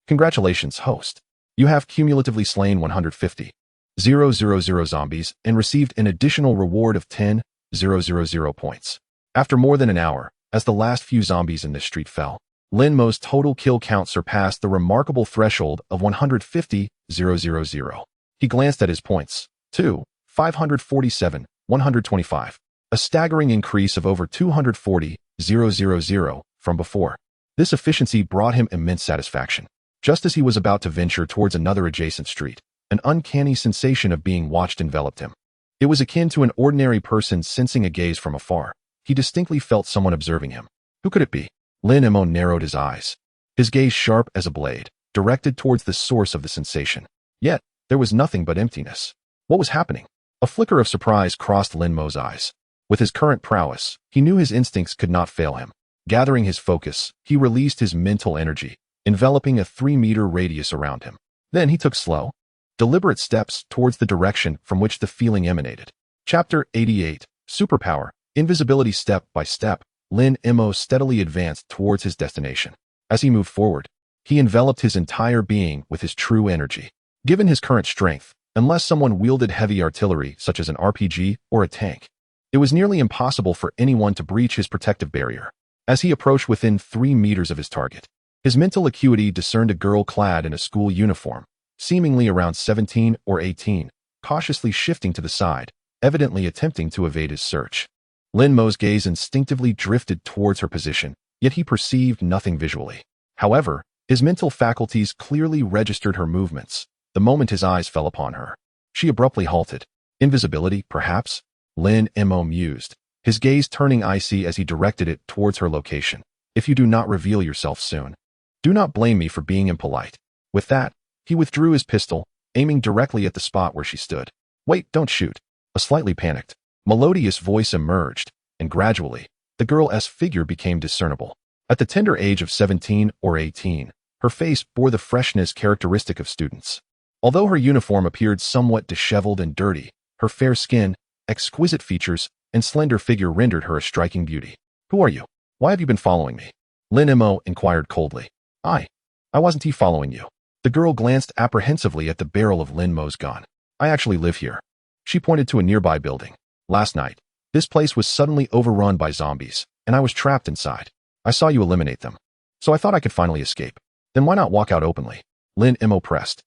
Congratulations, host. You have cumulatively slain 150,000 zombies and received an additional reward of 10,000 points. After more than an hour, as the last few zombies in this street fell, Lin Mo's total kill count surpassed the remarkable threshold of 150,000. He glanced at his points. 2, 547, 125. A staggering increase of over 240,000 from before. This efficiency brought him immense satisfaction. Just as he was about to venture towards another adjacent street, an uncanny sensation of being watched enveloped him. It was akin to an ordinary person sensing a gaze from afar. He distinctly felt someone observing him. Who could it be? Lin Mo narrowed his eyes, his gaze sharp as a blade, directed towards the source of the sensation. Yet, there was nothing but emptiness. What was happening? A flicker of surprise crossed Lin Mo's eyes. With his current prowess, he knew his instincts could not fail him. Gathering his focus, he released his mental energy, enveloping a 3-meter radius around him. Then he took slow, deliberate steps towards the direction from which the feeling emanated. Chapter 88. Superpower. Invisibility. Step by step, Lin Mo steadily advanced towards his destination. As he moved forward, he enveloped his entire being with his true energy. Given his current strength, unless someone wielded heavy artillery such as an RPG or a tank, it was nearly impossible for anyone to breach his protective barrier. As he approached within 3 meters of his target, his mental acuity discerned a girl clad in a school uniform, seemingly around 17 or 18, cautiously shifting to the side, evidently attempting to evade his search. Lin Mo's gaze instinctively drifted towards her position, yet he perceived nothing visually. However, his mental faculties clearly registered her movements the moment his eyes fell upon her. She abruptly halted. Invisibility, perhaps? Lin Mo mused, his gaze turning icy as he directed it towards her location. If you do not reveal yourself soon, do not blame me for being impolite. With that, he withdrew his pistol, aiming directly at the spot where she stood. Wait, don't shoot. A slightly panicked, melodious voice emerged, and gradually, the girl's figure became discernible. At the tender age of 17 or 18, her face bore the freshness characteristic of students. Although her uniform appeared somewhat disheveled and dirty, her fair skin, exquisite features, and slender figure rendered her a striking beauty. Who are you? Why have you been following me? Lin Mo inquired coldly. I wasn't following you. The girl glanced apprehensively at the barrel of Lin Mo's gun. I actually live here. She pointed to a nearby building. Last night, this place was suddenly overrun by zombies, and I was trapped inside. I saw you eliminate them, so I thought I could finally escape. Then why not walk out openly? Lin Mo pressed.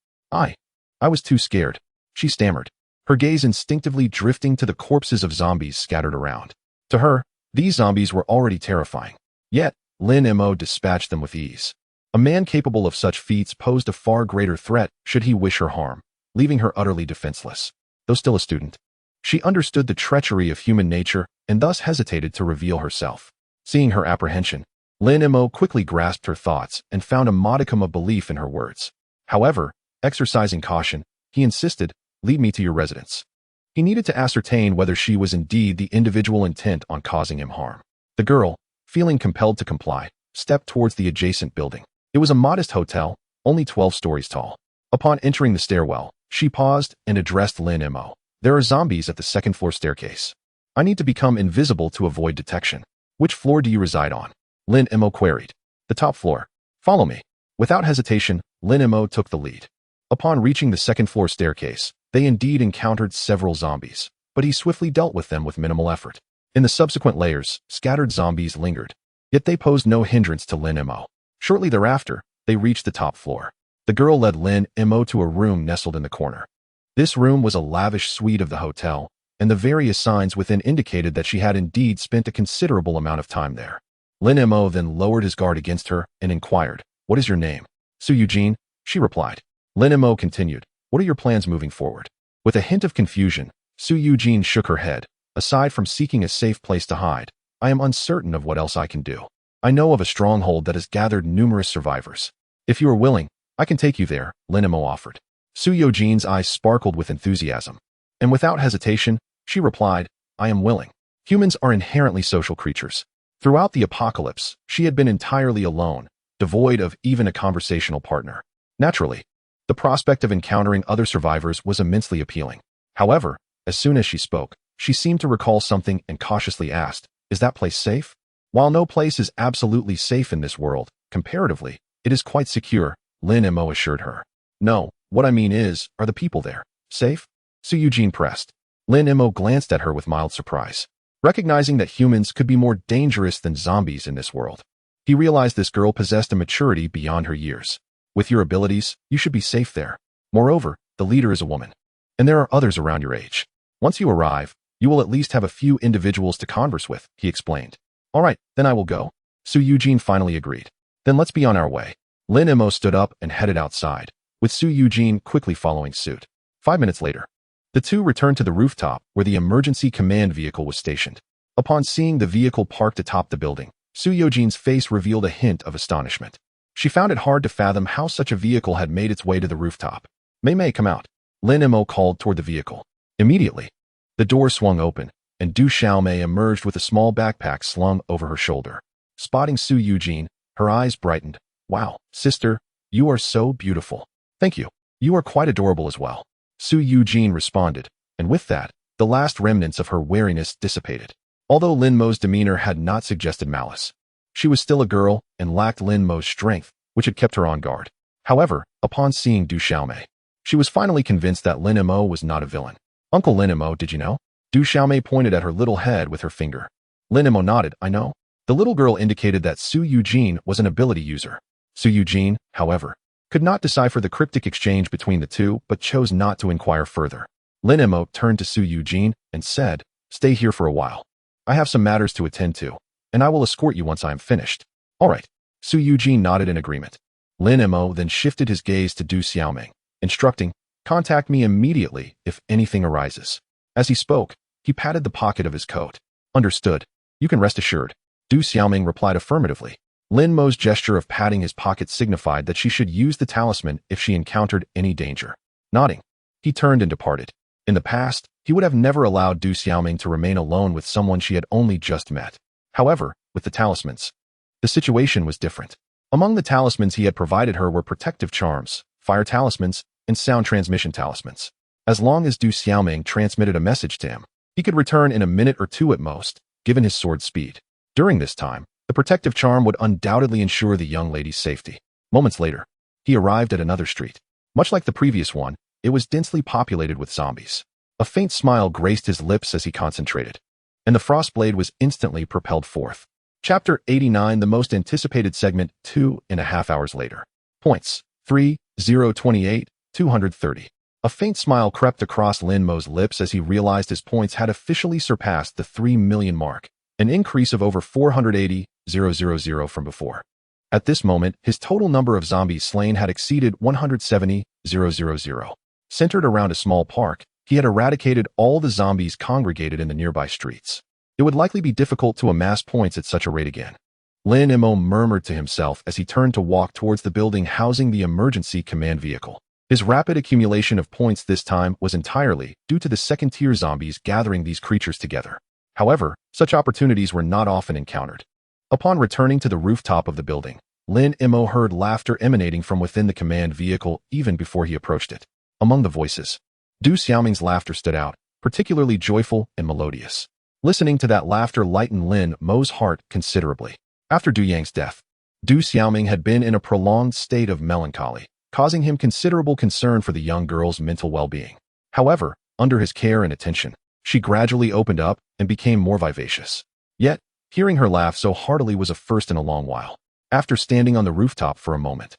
I was too scared, she stammered, her gaze instinctively drifting to the corpses of zombies scattered around. To her, these zombies were already terrifying. Yet, Lin Mo dispatched them with ease. A man capable of such feats posed a far greater threat should he wish her harm, leaving her utterly defenseless. Though still a student, she understood the treachery of human nature and thus hesitated to reveal herself. Seeing her apprehension, Lin Mo quickly grasped her thoughts and found a modicum of belief in her words. However, exercising caution, he insisted, lead me to your residence. He needed to ascertain whether she was indeed the individual intent on causing him harm. The girl, feeling compelled to comply, stepped towards the adjacent building. It was a modest hotel, only 12 stories tall. Upon entering the stairwell, she paused and addressed Lin Mo. There are zombies at the second-floor staircase. I need to become invisible to avoid detection. Which floor do you reside on? Lin Mo queried. The top floor. Follow me. Without hesitation, Lin Mo took the lead. Upon reaching the second-floor staircase, they indeed encountered several zombies, but he swiftly dealt with them with minimal effort. In the subsequent layers, scattered zombies lingered, yet they posed no hindrance to Lin Mo. Shortly thereafter, they reached the top floor. The girl led Lin Mo to a room nestled in the corner. This room was a lavish suite of the hotel, and the various signs within indicated that she had indeed spent a considerable amount of time there. Lin Mo then lowered his guard against her and inquired, "What is your name?" "Su Eugene," she replied. Lin Mo continued, "What are your plans moving forward?" With a hint of confusion, Su Eugene shook her head. "Aside from seeking a safe place to hide, I am uncertain of what else I can do. I know of a stronghold that has gathered numerous survivors. If you are willing, I can take you there," Lin Mo offered. Su Eugene's eyes sparkled with enthusiasm. And without hesitation, she replied, "I am willing." Humans are inherently social creatures. Throughout the apocalypse, she had been entirely alone, devoid of even a conversational partner. Naturally, the prospect of encountering other survivors was immensely appealing. However, as soon as she spoke, she seemed to recall something and cautiously asked, "Is that place safe?" While no place is absolutely safe in this world, comparatively, it is quite secure, Lin Mo assured her. "No, what I mean is, are the people there safe?" Su Eugene pressed. Lin Mo glanced at her with mild surprise. Recognizing that humans could be more dangerous than zombies in this world, he realized this girl possessed a maturity beyond her years. With your abilities, you should be safe there. Moreover, the leader is a woman, and there are others around your age. Once you arrive, you will at least have a few individuals to converse with, he explained. All right, then I will go. Su Eugene finally agreed. Then let's be on our way. Lin Mo stood up and headed outside, with Su Eugene quickly following suit. 5 minutes later, the two returned to the rooftop where the emergency command vehicle was stationed. Upon seeing the vehicle parked atop the building, Su Eugene's face revealed a hint of astonishment. She found it hard to fathom how such a vehicle had made its way to the rooftop. Mei, come out. Lin Mo called toward the vehicle. Immediately, the door swung open, and Du Xiaomei emerged with a small backpack slung over her shoulder. Spotting Su Eugene, her eyes brightened. Wow, sister, you are so beautiful. Thank you. You are quite adorable as well. Su Eugene responded, and with that, the last remnants of her wariness dissipated. Although Lin Mo's demeanor had not suggested malice, she was still a girl and lacked Lin Mo's strength, which had kept her on guard. However, upon seeing Du Xiaomei, she was finally convinced that Lin Mo was not a villain. Uncle Lin Mo, did you know? Du Xiaomei pointed at her little head with her finger. Lin Mo nodded, I know. The little girl indicated that Su Eugene was an ability user. Su Eugene, however, could not decipher the cryptic exchange between the two but chose not to inquire further. Lin Mo turned to Su Eugene and said, stay here for a while. I have some matters to attend to, and I will escort you once I am finished. All right. Su Eugene nodded in agreement. Lin Mo then shifted his gaze to Du Xiaomei, instructing, contact me immediately if anything arises. As he spoke, he patted the pocket of his coat. Understood. You can rest assured. Du Xiaomei replied affirmatively. Lin Mo's gesture of patting his pocket signified that she should use the talisman if she encountered any danger. Nodding, he turned and departed. In the past, he would have never allowed Du Xiaomei to remain alone with someone she had only just met. However, with the talismans, the situation was different. Among the talismans he had provided her were protective charms, fire talismans, and sound transmission talismans. As long as Du Xiaomei transmitted a message to him, he could return in a minute or two at most, given his sword's speed. During this time, the protective charm would undoubtedly ensure the young lady's safety. Moments later, he arrived at another street. Much like the previous one, it was densely populated with zombies. A faint smile graced his lips as he concentrated, and the frostblade was instantly propelled forth. Chapter 89, the most anticipated segment, 2.5 hours later. Points, 3028, 230. A faint smile crept across Lin Mo's lips as he realized his points had officially surpassed the 3 million mark, an increase of over 480,000 from before. At this moment, his total number of zombies slain had exceeded 170,000. Centered around a small park, he had eradicated all the zombies congregated in the nearby streets. It would likely be difficult to amass points at such a rate again. Lin Mo murmured to himself as he turned to walk towards the building housing the emergency command vehicle. His rapid accumulation of points this time was entirely due to the second-tier zombies gathering these creatures together. However, such opportunities were not often encountered. Upon returning to the rooftop of the building, Lin Mo heard laughter emanating from within the command vehicle even before he approached it. Among the voices, Du Xiaoming's laughter stood out, particularly joyful and melodious. Listening to that laughter lightened Lin Mo's heart considerably. After Du Yang's death, Du Xiaoming had been in a prolonged state of melancholy, causing him considerable concern for the young girl's mental well-being. However, under his care and attention, she gradually opened up and became more vivacious. Yet, hearing her laugh so heartily was a first in a long while. After standing on the rooftop for a moment,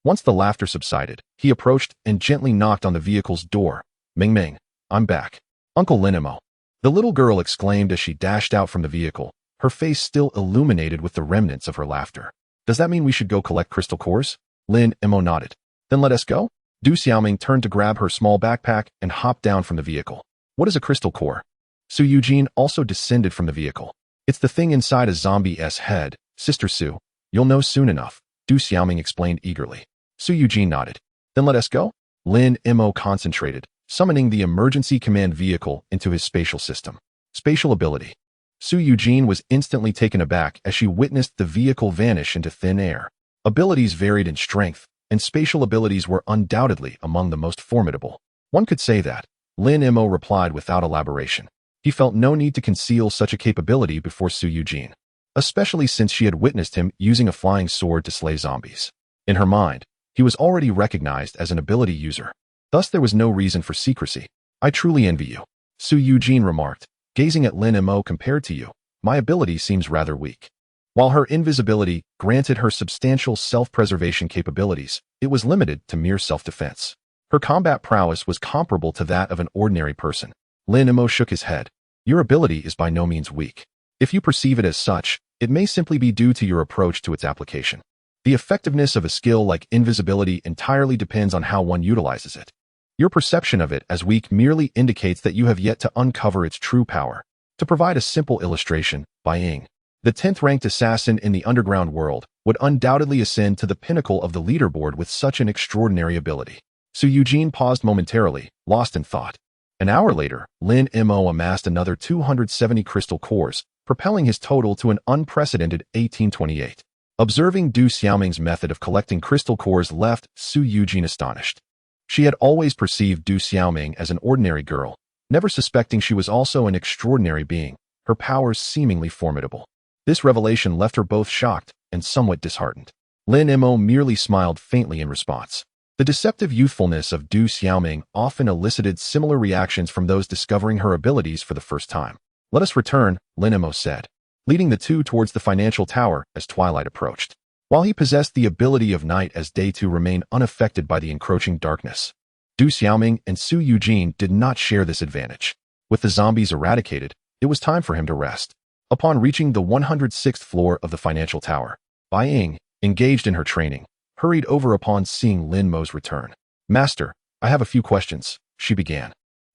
once the laughter subsided, he approached and gently knocked on the vehicle's door. Ming, I'm back. Uncle Lin Mo. The little girl exclaimed as she dashed out from the vehicle, her face still illuminated with the remnants of her laughter. Does that mean we should go collect crystal cores? Lin Mo nodded. Then let us go? Du Xiaoming turned to grab her small backpack and hopped down from the vehicle. What is a crystal core? Su Eugene also descended from the vehicle. It's the thing inside a zombie's head, Sister Su. You'll know soon enough, Du Xiaoming explained eagerly. Su Eugene nodded. Then let us go? Lin Mo concentrated, summoning the emergency command vehicle into his spatial system. Spatial ability. Su Eugene was instantly taken aback as she witnessed the vehicle vanish into thin air. Abilities varied in strength, and spatial abilities were undoubtedly among the most formidable. One could say that. Lin Mo replied without elaboration. He felt no need to conceal such a capability before Su Eugene, especially since she had witnessed him using a flying sword to slay zombies. In her mind, he was already recognized as an ability user. Thus there was no reason for secrecy. I truly envy you, Su Eugene remarked, gazing at Lin Mo. Compared to you, my ability seems rather weak. While her invisibility granted her substantial self-preservation capabilities, it was limited to mere self-defense. Her combat prowess was comparable to that of an ordinary person. Lin Mo shook his head. Your ability is by no means weak. If you perceive it as such, it may simply be due to your approach to its application. The effectiveness of a skill like invisibility entirely depends on how one utilizes it. Your perception of it as weak merely indicates that you have yet to uncover its true power. To provide a simple illustration, Bai Ying, the 10th-ranked assassin in the underground world, would undoubtedly ascend to the pinnacle of the leaderboard with such an extraordinary ability. Su Eugene paused momentarily, lost in thought. An hour later, Lin Mo amassed another 270 crystal cores, propelling his total to an unprecedented 1828. Observing Du Xiaoming's method of collecting crystal cores left Su Eugene astonished. She had always perceived Du Xiaoming as an ordinary girl, never suspecting she was also an extraordinary being, her powers seemingly formidable. This revelation left her both shocked and somewhat disheartened. Lin Mo merely smiled faintly in response. The deceptive youthfulness of Du Xiaoming often elicited similar reactions from those discovering her abilities for the first time. Let us return, Lin Mo said, leading the two towards the financial tower as twilight approached. While he possessed the ability of night as day to remain unaffected by the encroaching darkness, Du Xiaoming and Su Eugene did not share this advantage. With the zombies eradicated, it was time for him to rest. Upon reaching the 106th floor of the financial tower, Bai Ying, engaged in her training, hurried over upon seeing Lin Mo's return. Master, I have a few questions, she began,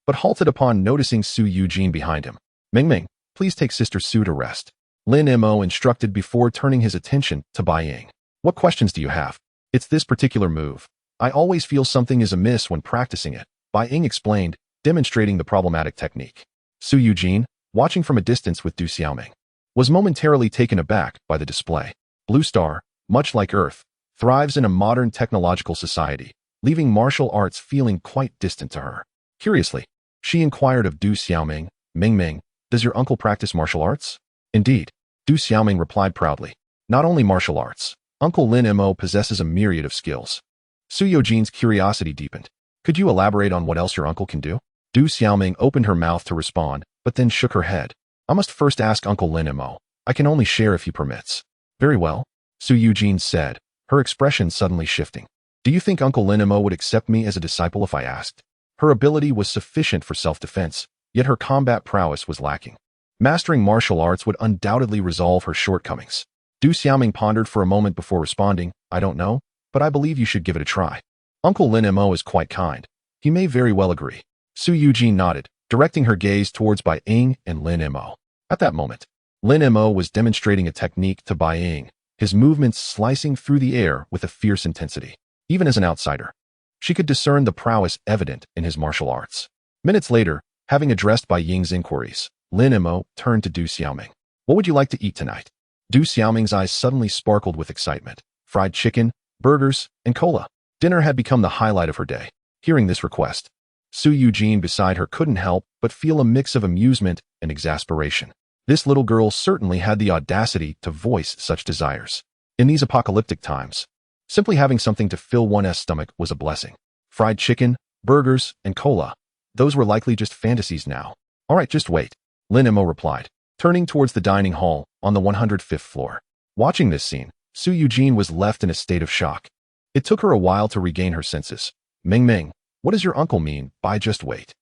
but halted upon noticing Su Eugene behind him. Ming, please take Sister Su to rest, Lin Mo instructed before turning his attention to Bai Ying. What questions do you have? It's this particular move. I always feel something is amiss when practicing it, Bai Ying explained, demonstrating the problematic technique. Su Eugene, watching from a distance with Du Xiaoming, was momentarily taken aback by the display. Blue Star, much like Earth, thrives in a modern technological society, leaving martial arts feeling quite distant to her. Curiously, she inquired of Du Xiaoming, Ming, does your uncle practice martial arts? Indeed, Du Xiaoming replied proudly. Not only martial arts, Uncle Lin Mo possesses a myriad of skills. Su Eugene's curiosity deepened. Could you elaborate on what else your uncle can do? Du Xiaoming opened her mouth to respond, but then shook her head. I must first ask Uncle Lin Mo. I can only share if he permits. Very well, Su Eugene said, her expression suddenly shifting. Do you think Uncle Lin Mo would accept me as a disciple if I asked? Her ability was sufficient for self-defense, yet her combat prowess was lacking. Mastering martial arts would undoubtedly resolve her shortcomings. Du Xiaoming pondered for a moment before responding, I don't know, but I believe you should give it a try. Uncle Lin Mo is quite kind. He may very well agree. Su Eugene nodded, directing her gaze towards Bai Ying and Lin Mo. At that moment, Lin Mo was demonstrating a technique to Bai Ying, his movements slicing through the air with a fierce intensity. Even as an outsider, she could discern the prowess evident in his martial arts. Minutes later, having addressed Bai Ying's inquiries, Lin Mo turned to Du Xiaoming. What would you like to eat tonight? Du Xiaoming's eyes suddenly sparkled with excitement. Fried chicken, burgers, and cola. Dinner had become the highlight of her day. Hearing this request, Su Eugene beside her couldn't help but feel a mix of amusement and exasperation. This little girl certainly had the audacity to voice such desires. In these apocalyptic times, simply having something to fill one's stomach was a blessing. Fried chicken, burgers, and cola. Those were likely just fantasies now. All right, just wait, Lin Mo replied, turning towards the dining hall on the 105th floor. Watching this scene, Su Eugene was left in a state of shock. It took her a while to regain her senses. Ming, what does your uncle mean by just wait?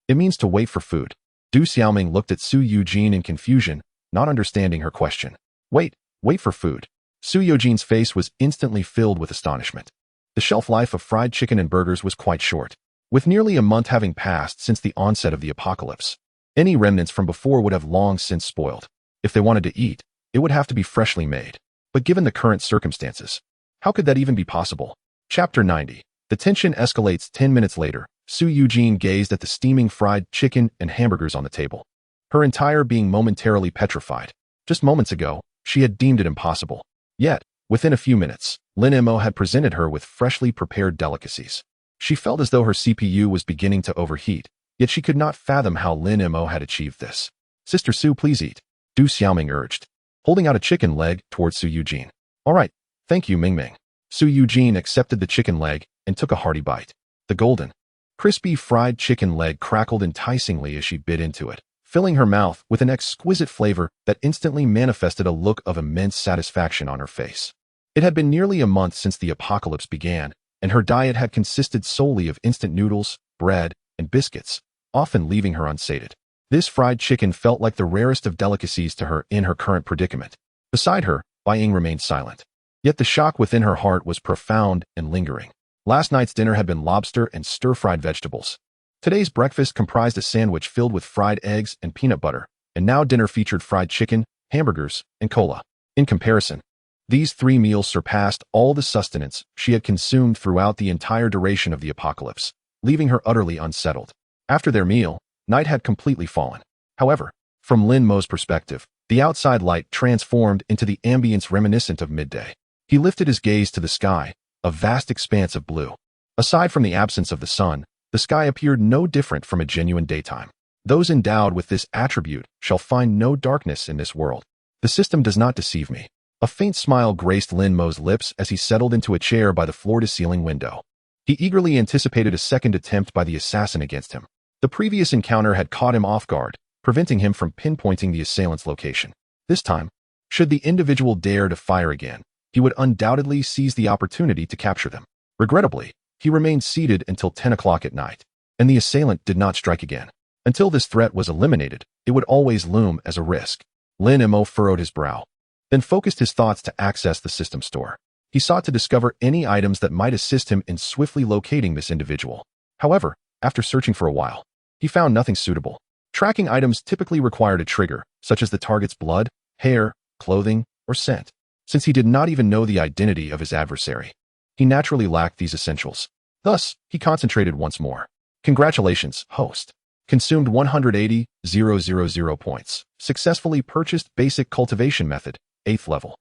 It means to wait for food. Du Xiaoming looked at Su Eugene in confusion, not understanding her question. Wait for food. Su Eugene's face was instantly filled with astonishment. The shelf life of fried chicken and burgers was quite short. With nearly a month having passed since the onset of the apocalypse, any remnants from before would have long since spoiled. If they wanted to eat, it would have to be freshly made. But given the current circumstances, how could that even be possible? Chapter 90. The tension escalates 10 minutes later. Su Eugene gazed at the steaming fried chicken and hamburgers on the table, her entire being momentarily petrified. Just moments ago, she had deemed it impossible. Yet, within a few minutes, Lin Mo had presented her with freshly prepared delicacies. She felt as though her CPU was beginning to overheat, yet she could not fathom how Lin Mo had achieved this. Sister Su, please eat, Du Xiaoming urged, holding out a chicken leg towards Su Eugene. All right, thank you, Ming. Su Eugene accepted the chicken leg and took a hearty bite. The golden, crispy fried chicken leg crackled enticingly as she bit into it, filling her mouth with an exquisite flavor that instantly manifested a look of immense satisfaction on her face. It had been nearly a month since the apocalypse began, and her diet had consisted solely of instant noodles, bread, and biscuits, often leaving her unsated. This fried chicken felt like the rarest of delicacies to her in her current predicament. Beside her, Bai Ying remained silent. Yet the shock within her heart was profound and lingering. Last night's dinner had been lobster and stir-fried vegetables. Today's breakfast comprised a sandwich filled with fried eggs and peanut butter, and now dinner featured fried chicken, hamburgers, and cola. In comparison, these 3 meals surpassed all the sustenance she had consumed throughout the entire duration of the apocalypse, leaving her utterly unsettled. After their meal, night had completely fallen. However, from Lin Mo's perspective, the outside light transformed into the ambience reminiscent of midday. He lifted his gaze to the sky, a vast expanse of blue. Aside from the absence of the sun, the sky appeared no different from a genuine daytime. Those endowed with this attribute shall find no darkness in this world. The system does not deceive me. A faint smile graced Lin Mo's lips as he settled into a chair by the floor-to-ceiling window. He eagerly anticipated a second attempt by the assassin against him. The previous encounter had caught him off guard, preventing him from pinpointing the assailant's location. This time, should the individual dare to fire again, he would undoubtedly seize the opportunity to capture them. Regrettably, he remained seated until 10 o'clock at night, and the assailant did not strike again. Until this threat was eliminated, it would always loom as a risk. Lin Mo furrowed his brow, then focused his thoughts to access the system store. He sought to discover any items that might assist him in swiftly locating this individual. However, after searching for a while, he found nothing suitable. Tracking items typically required a trigger, such as the target's blood, hair, clothing, or scent. Since he did not even know the identity of his adversary, he naturally lacked these essentials. Thus, he concentrated once more. Congratulations, host. Consumed 180,000 points. Successfully purchased basic cultivation method, 8th level.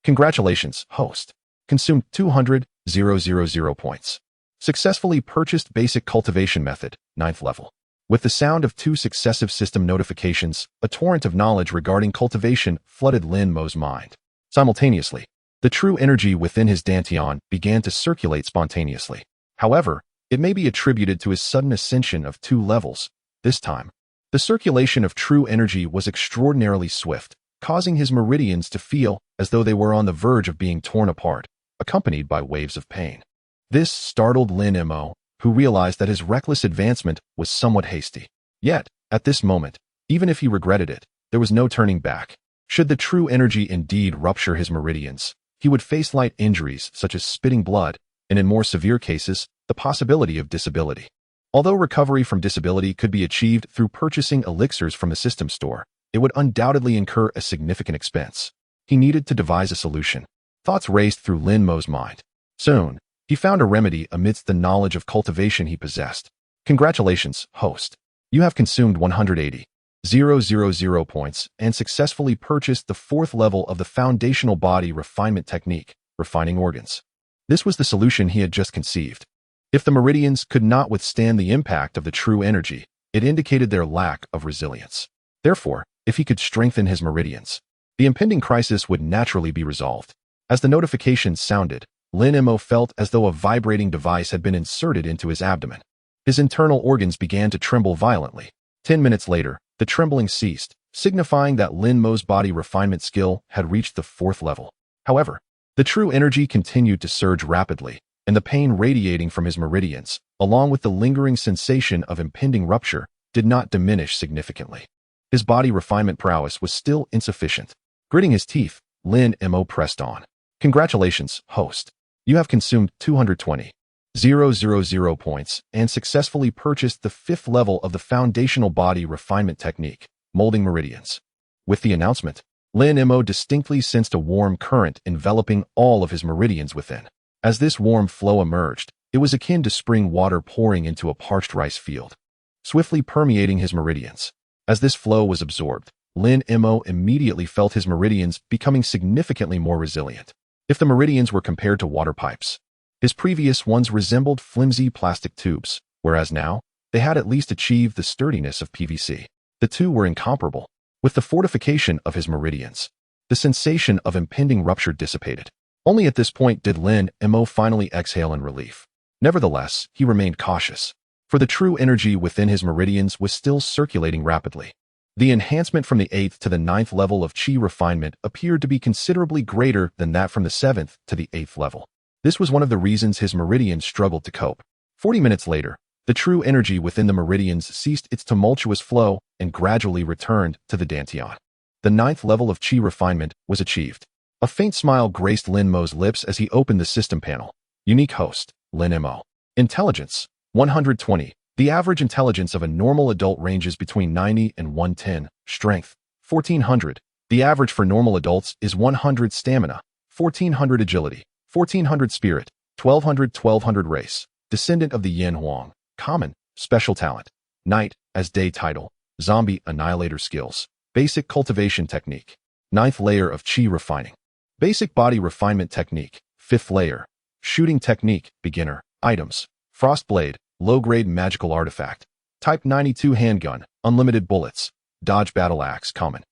Congratulations, host. Consumed 200,000 points. Successfully purchased basic cultivation method, 9th level. With the sound of 2 successive system notifications, a torrent of knowledge regarding cultivation flooded Lin Mo's mind. Simultaneously, the true energy within his dantian began to circulate spontaneously. However, it may be attributed to his sudden ascension of 2 levels. This time, the circulation of true energy was extraordinarily swift, causing his meridians to feel as though they were on the verge of being torn apart, accompanied by waves of pain. This startled Lin Mo, who realized that his reckless advancement was somewhat hasty. Yet, at this moment, even if he regretted it, there was no turning back. Should the true energy indeed rupture his meridians, he would face light injuries such as spitting blood, and in more severe cases, the possibility of disability. Although recovery from disability could be achieved through purchasing elixirs from the system store, it would undoubtedly incur a significant expense. He needed to devise a solution. Thoughts raced through Lin Mo's mind. Soon, he found a remedy amidst the knowledge of cultivation he possessed. Congratulations, host. You have consumed 180,000 points and successfully purchased the 4th level of the foundational body refinement technique, refining organs. This was the solution he had just conceived. If the meridians could not withstand the impact of the true energy, it indicated their lack of resilience. Therefore, if he could strengthen his meridians, the impending crisis would naturally be resolved. As the notification sounded, Lin Mo felt as though a vibrating device had been inserted into his abdomen. His internal organs began to tremble violently. 10 minutes later, the trembling ceased, signifying that Lin Mo's body refinement skill had reached the 4th level. However, the true energy continued to surge rapidly, and the pain radiating from his meridians, along with the lingering sensation of impending rupture, did not diminish significantly. His body refinement prowess was still insufficient. Gritting his teeth, Lin Mo pressed on. Congratulations, host. You have consumed 220,000 points and successfully purchased the 5th level of the foundational body refinement technique, molding meridians. With the announcement, Lin Mo distinctly sensed a warm current enveloping all of his meridians within. As this warm flow emerged, it was akin to spring water pouring into a parched rice field, swiftly permeating his meridians. As this flow was absorbed, Lin Mo immediately felt his meridians becoming significantly more resilient. If the meridians were compared to water pipes, his previous ones resembled flimsy plastic tubes, whereas now, they had at least achieved the sturdiness of PVC. The two were incomparable. With the fortification of his meridians, the sensation of impending rupture dissipated. Only at this point did Lin Mo finally exhale in relief. Nevertheless, he remained cautious, for the true energy within his meridians was still circulating rapidly. The enhancement from the 8th to the 9th level of Qi refinement appeared to be considerably greater than that from the 7th to the 8th level. This was one of the reasons his meridians struggled to cope. 40 minutes later, The true energy within the meridians ceased its tumultuous flow and gradually returned to the dantian. The 9th level of qi refinement was achieved. A faint smile graced Lin Mo's lips as he opened the system panel. Unique host, Lin Mo. Intelligence, 120. The average intelligence of a normal adult ranges between 90 and 110. Strength, 1400. The average for normal adults is 100 stamina, 1400 agility, 1400 spirit, 1200 race. Descendant of the Yin Huang. Common, special talent. Night, as day title. Zombie annihilator skills. Basic cultivation technique. 9th layer of qi refining. Basic body refinement technique. 5th layer. Shooting technique, beginner. Items. Frostblade, low-grade magical artifact. Type 92 handgun, unlimited bullets. Dodge battle axe, common.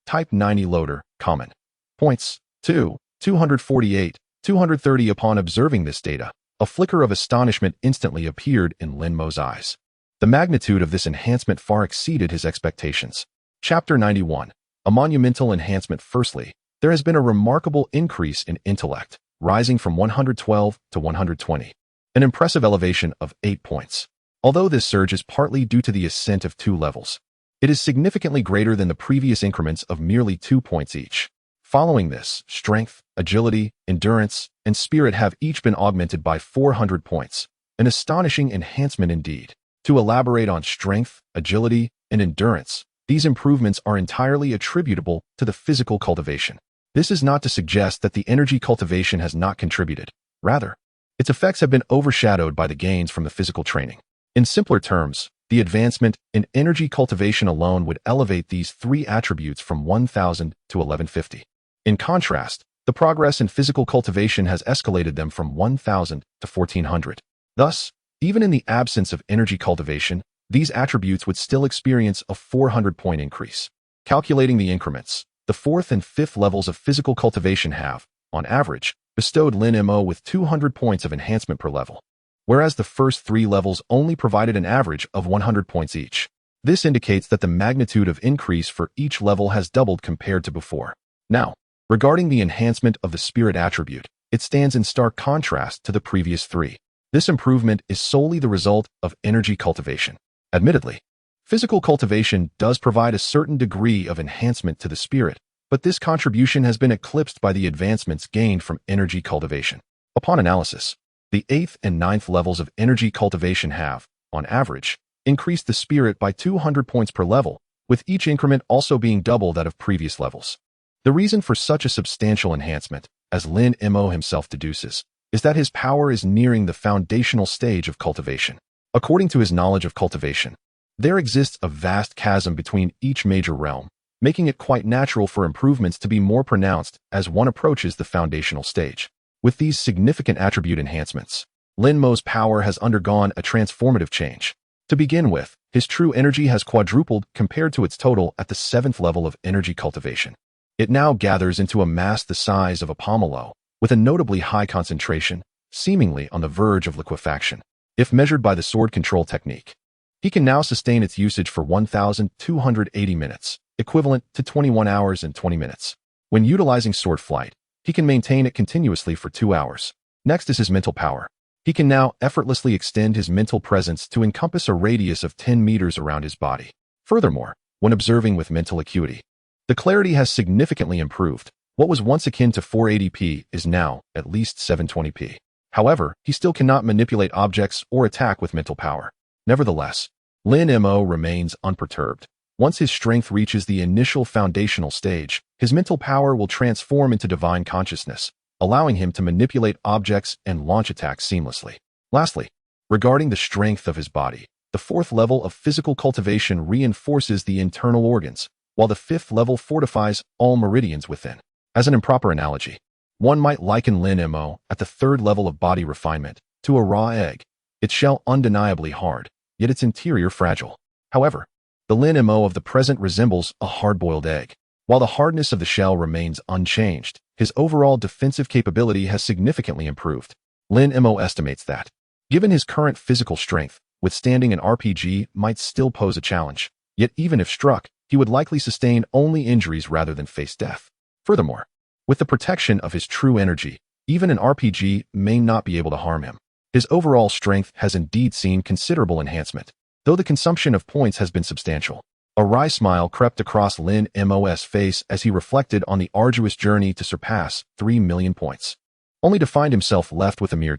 Type 90 loader, common. Points, 2, 248, 230. Upon observing this data, a flicker of astonishment instantly appeared in Lin Mo's eyes. The magnitude of this enhancement far exceeded his expectations. Chapter 91. A monumental enhancement. Firstly, there has been a remarkable increase in intellect, rising from 112 to 120. An impressive elevation of 8 points. Although this surge is partly due to the ascent of 2 levels, it is significantly greater than the previous increments of merely 2 points each. Following this, strength, agility, endurance, and spirit have each been augmented by 400 points, an astonishing enhancement indeed. To elaborate on strength, agility, and endurance, these improvements are entirely attributable to the physical cultivation. This is not to suggest that the energy cultivation has not contributed. Rather, its effects have been overshadowed by the gains from the physical training. In simpler terms, the advancement in energy cultivation alone would elevate these 3 attributes from 1,000 to 1150. In contrast, the progress in physical cultivation has escalated them from 1,000 to 1,400. Thus, even in the absence of energy cultivation, these attributes would still experience a 400-point increase. Calculating the increments, the 4th and 5th levels of physical cultivation have, on average, bestowed Lin Mo with 200 points of enhancement per level, whereas the first 3 levels only provided an average of 100 points each. This indicates that the magnitude of increase for each level has doubled compared to before. Now, regarding the enhancement of the spirit attribute, it stands in stark contrast to the previous 3. This improvement is solely the result of energy cultivation. Admittedly, physical cultivation does provide a certain degree of enhancement to the spirit, but this contribution has been eclipsed by the advancements gained from energy cultivation. Upon analysis, the 8th and 9th levels of energy cultivation have, on average, increased the spirit by 200 points per level, with each increment also being double that of previous levels. The reason for such a substantial enhancement, as Lin Mo himself deduces, is that his power is nearing the foundational stage of cultivation. According to his knowledge of cultivation, there exists a vast chasm between each major realm, making it quite natural for improvements to be more pronounced as one approaches the foundational stage. With these significant attribute enhancements, Lin Mo's power has undergone a transformative change. To begin with, his true energy has quadrupled compared to its total at the 7th level of energy cultivation. It now gathers into a mass the size of a pomelo, with a notably high concentration, seemingly on the verge of liquefaction. If measured by the sword control technique, he can now sustain its usage for 1,280 minutes, equivalent to 21 hours and 20 minutes. When utilizing sword flight, he can maintain it continuously for 2 hours. Next is his mental power. He can now effortlessly extend his mental presence to encompass a radius of 10 meters around his body. Furthermore, when observing with mental acuity, the clarity has significantly improved. What was once akin to 480p is now at least 720p. However, he still cannot manipulate objects or attack with mental power. Nevertheless, Lin Mo remains unperturbed. Once his strength reaches the initial foundational stage, his mental power will transform into divine consciousness, allowing him to manipulate objects and launch attacks seamlessly. Lastly, regarding the strength of his body, the 4th level of physical cultivation reinforces the internal organs, while the 5th level fortifies all meridians within. As an improper analogy, one might liken Lin Mo at the 3rd level of body refinement to a raw egg, its shell undeniably hard, yet its interior fragile. However, the Lin Mo of the present resembles a hard-boiled egg. While the hardness of the shell remains unchanged, his overall defensive capability has significantly improved. Lin Mo estimates that, given his current physical strength, withstanding an RPG might still pose a challenge, yet even if struck, he would likely sustain only injuries rather than face death. Furthermore, with the protection of his true energy, even an RPG may not be able to harm him. His overall strength has indeed seen considerable enhancement, though the consumption of points has been substantial. A wry smile crept across Lin Mo's face as he reflected on the arduous journey to surpass 3 million points, only to find himself left with a mere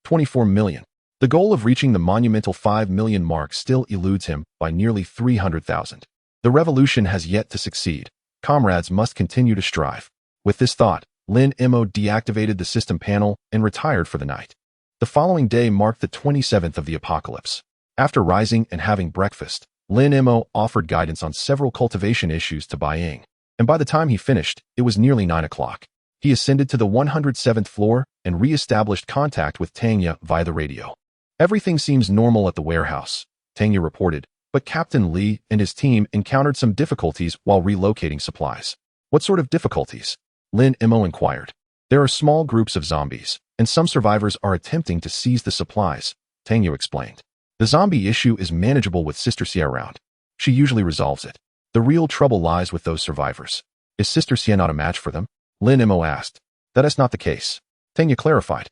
24 million. The goal of reaching the monumental 5 million mark still eludes him by nearly 300,000. The revolution has yet to succeed. Comrades must continue to strive. With this thought, Lin Mo deactivated the system panel and retired for the night. The following day marked the 27th of the apocalypse. After rising and having breakfast, Lin Mo offered guidance on several cultivation issues to Bai Ying, and by the time he finished, it was nearly 9 o'clock. He ascended to the 107th floor and re-established contact with Tanya via the radio. Everything seems normal at the warehouse, Tanya reported, but Captain Li and his team encountered some difficulties while relocating supplies. What sort of difficulties? Lin Mo inquired. There are small groups of zombies, and some survivors are attempting to seize the supplies, Tanya explained. The zombie issue is manageable with Sister Xie around. She usually resolves it. The real trouble lies with those survivors. Is Sister Xie not a match for them? Lin Mo asked. That is not the case, Tanya clarified.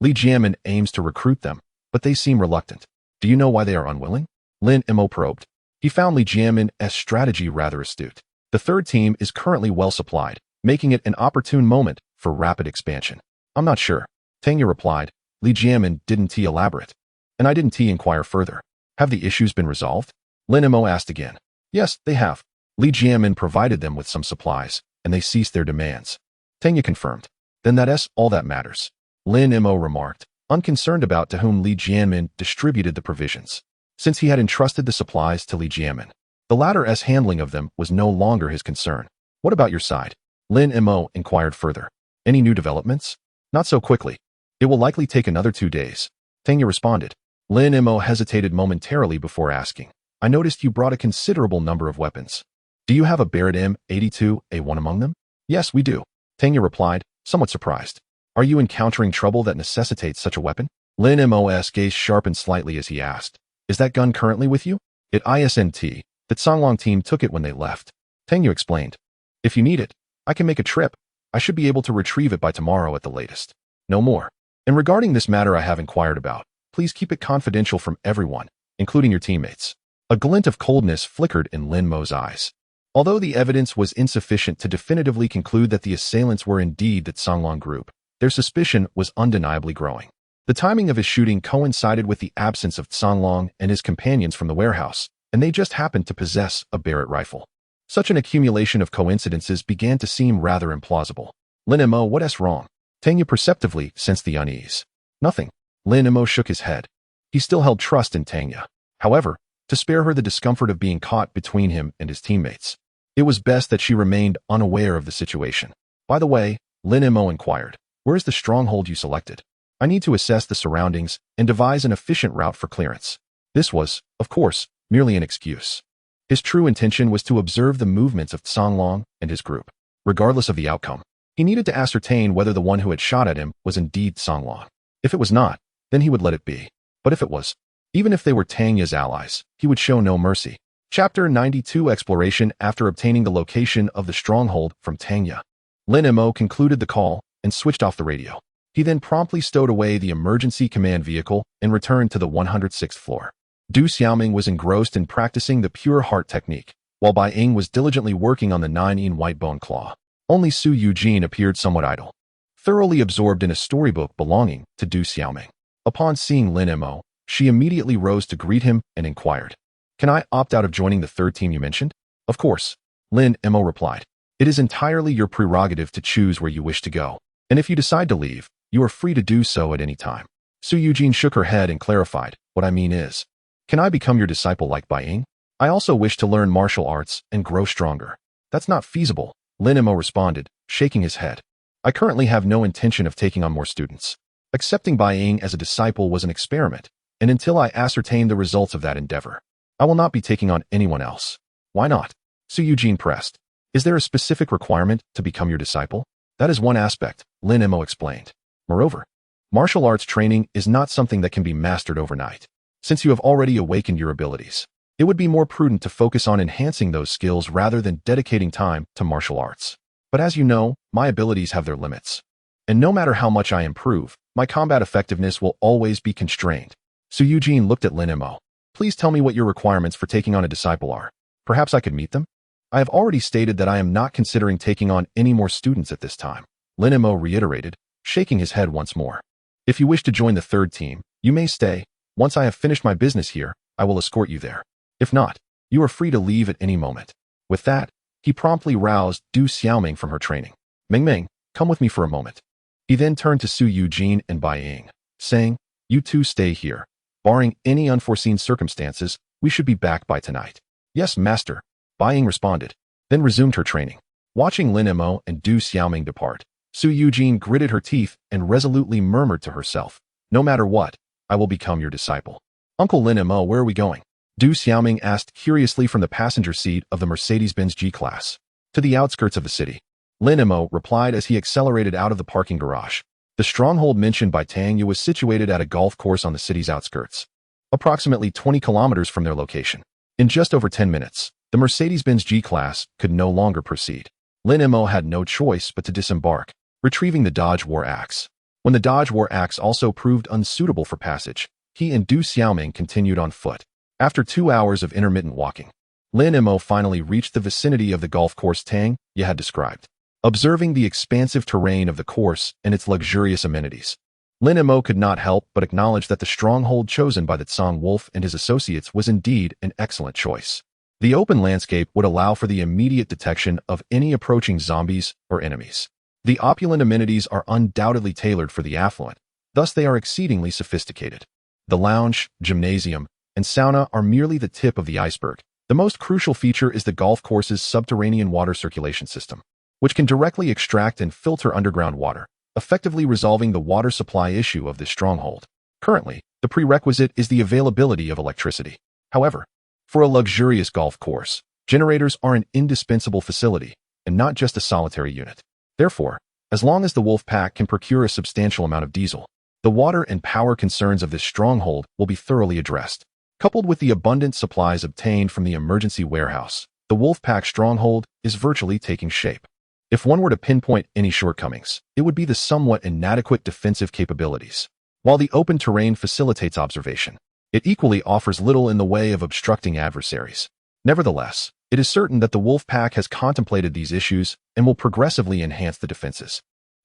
Li Jianmin aims to recruit them, but they seem reluctant. Do you know why they are unwilling? Lin Mo probed. He found Li Jianmin's strategy rather astute. The third team is currently well supplied, making it an opportune moment for rapid expansion. I'm not sure, Tanya replied. Li Jianmin didn't elaborate. And I didn't inquire further. Have the issues been resolved? Lin Mo asked again. Yes, they have. Li Jianmin provided them with some supplies, and they ceased their demands. Tanya confirmed. Then that's all that matters, Lin Mo remarked, unconcerned about to whom Li Jianmin distributed the provisions. Since he had entrusted the supplies to Li Jianmin, the latter's handling of them was no longer his concern. What about your side? Lin Mo inquired further. Any new developments? Not so quickly. It will likely take another 2 days, Tanya responded. Lin Mo hesitated momentarily before asking. I noticed you brought a considerable number of weapons. Do you have a Barrett M82A1 among them? Yes, we do, Tanya replied, somewhat surprised. Are you encountering trouble that necessitates such a weapon? Lin Mo's gaze sharpened slightly as he asked. Is that gun currently with you? It isn't. The Songlong team took it when they left, Tanya explained. If you need it, I can make a trip. I should be able to retrieve it by tomorrow at the latest. No more. And regarding this matter I have inquired about, please keep it confidential from everyone, including your teammates. A glint of coldness flickered in Lin Mo's eyes. Although the evidence was insufficient to definitively conclude that the assailants were indeed the Songlong group, their suspicion was undeniably growing. The timing of his shooting coincided with the absence of Songlong and his companions from the warehouse, and they just happened to possess a Barrett rifle. Such an accumulation of coincidences began to seem rather implausible. Lin Mo, what's wrong? Tanya perceptively sensed the unease. Nothing. Lin Mo shook his head. He still held trust in Tanya. However, to spare her the discomfort of being caught between him and his teammates, it was best that she remained unaware of the situation. By the way, Lin Mo inquired, where is the stronghold you selected? I need to assess the surroundings and devise an efficient route for clearance. This was, of course, merely an excuse. His true intention was to observe the movements of Songlong and his group. Regardless of the outcome, he needed to ascertain whether the one who had shot at him was indeed Songlong. If it was not, then he would let it be. But if it was, even if they were Tanya's allies, he would show no mercy. Chapter 92 Exploration. After obtaining the location of the stronghold from Tanya, Lin Mo concluded the call and switched off the radio. He then promptly stowed away the emergency command vehicle and returned to the 106th floor. Du Xiaoming was engrossed in practicing the pure heart technique, while Bai Ying was diligently working on the 9-in white bone claw. Only Su Yujin appeared somewhat idle, thoroughly absorbed in a storybook belonging to Du Xiaoming. Upon seeing Lin Mo, she immediately rose to greet him and inquired, Can I opt out of joining the third team you mentioned? Of course, Lin Mo replied. It is entirely your prerogative to choose where you wish to go, and if you decide to leave, you are free to do so at any time. Su Yujin shook her head and clarified, what I mean is, can I become your disciple like Bai Ying? I also wish to learn martial arts and grow stronger. That's not feasible, Lin Mo responded, shaking his head. I currently have no intention of taking on more students. Accepting Bai Ying as a disciple was an experiment, and until I ascertain the results of that endeavor, I will not be taking on anyone else. Why not? Su Yujin pressed. Is there a specific requirement to become your disciple? That is one aspect, Lin Mo explained. Moreover, martial arts training is not something that can be mastered overnight. Since you have already awakened your abilities, it would be more prudent to focus on enhancing those skills rather than dedicating time to martial arts. But as you know, my abilities have their limits. And no matter how much I improve, My combat effectiveness will always be constrained. Su Eugene looked at Lin Mo. Please tell me what your requirements for taking on a disciple are. Perhaps I could meet them? I have already stated that I am not considering taking on any more students at this time. Lin Mo reiterated, shaking his head once more. If you wish to join the third team, you may stay. Once I have finished my business here, I will escort you there. If not, you are free to leave at any moment. With that, he promptly roused Du Xiaoming from her training. Ming, come with me for a moment. He then turned to Su Eugene and Bai Ying, saying, you two stay here. Barring any unforeseen circumstances, we should be back by tonight. Yes, master, Bai Ying responded, then resumed her training. Watching Lin Mo and Du Xiaoming depart, Su Eugene gritted her teeth and resolutely murmured to herself, no matter what, I will become your disciple. Uncle Lin Mo, where are we going? Du Xiaoming asked curiously from the passenger seat of the Mercedes-Benz G-Class. To the outskirts of the city. Lin Mo replied as he accelerated out of the parking garage. The stronghold mentioned by Tang Yu was situated at a golf course on the city's outskirts, approximately 20 kilometers from their location. In just over 10 minutes, the Mercedes-Benz G-Class could no longer proceed. Lin Mo had no choice but to disembark, retrieving the Dodge War Axe. When the Dodge War Axe also proved unsuitable for passage, he and Du Xiaoming continued on foot. After 2 hours of intermittent walking, Lin Mo finally reached the vicinity of the golf course Tang Yu had described. Observing the expansive terrain of the course and its luxurious amenities, Lin Mo could not help but acknowledge that the stronghold chosen by the Tsang Wolf and his associates was indeed an excellent choice. The open landscape would allow for the immediate detection of any approaching zombies or enemies. The opulent amenities are undoubtedly tailored for the affluent, thus they are exceedingly sophisticated. The lounge, gymnasium, and sauna are merely the tip of the iceberg. The most crucial feature is the golf course's subterranean water circulation system, which can directly extract and filter underground water, effectively resolving the water supply issue of this stronghold. Currently, the prerequisite is the availability of electricity. However, for a luxurious golf course, generators are an indispensable facility, and not just a solitary unit. Therefore, as long as the wolf pack can procure a substantial amount of diesel, the water and power concerns of this stronghold will be thoroughly addressed. Coupled with the abundant supplies obtained from the emergency warehouse, the wolf pack stronghold is virtually taking shape. If one were to pinpoint any shortcomings, it would be the somewhat inadequate defensive capabilities. While the open terrain facilitates observation, it equally offers little in the way of obstructing adversaries. Nevertheless, it is certain that the wolf pack has contemplated these issues and will progressively enhance the defenses.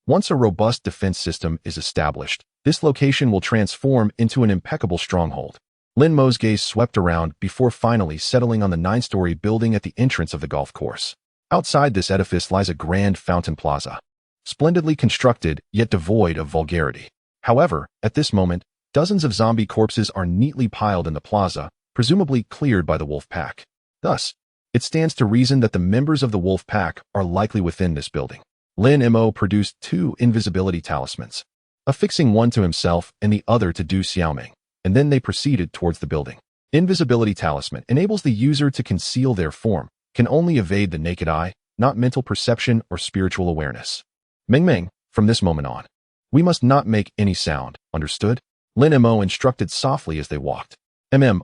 Once a robust defense system is established, this location will transform into an impeccable stronghold. Lin Mo's gaze swept around before finally settling on the 9-story building at the entrance of the golf course. Outside this edifice lies a grand fountain plaza, splendidly constructed yet devoid of vulgarity. However, at this moment, dozens of zombie corpses are neatly piled in the plaza, presumably cleared by the wolf pack. Thus, it stands to reason that the members of the wolf pack are likely within this building. Lin Mo produced 2 invisibility talismans, affixing one to himself and the other to Du Xiaoming, and then they proceeded towards the building. Invisibility talisman enables the user to conceal their form, can only evade the naked eye, not mental perception or spiritual awareness. Ming, from this moment on, we must not make any sound, understood? Lin Mo instructed softly as they walked.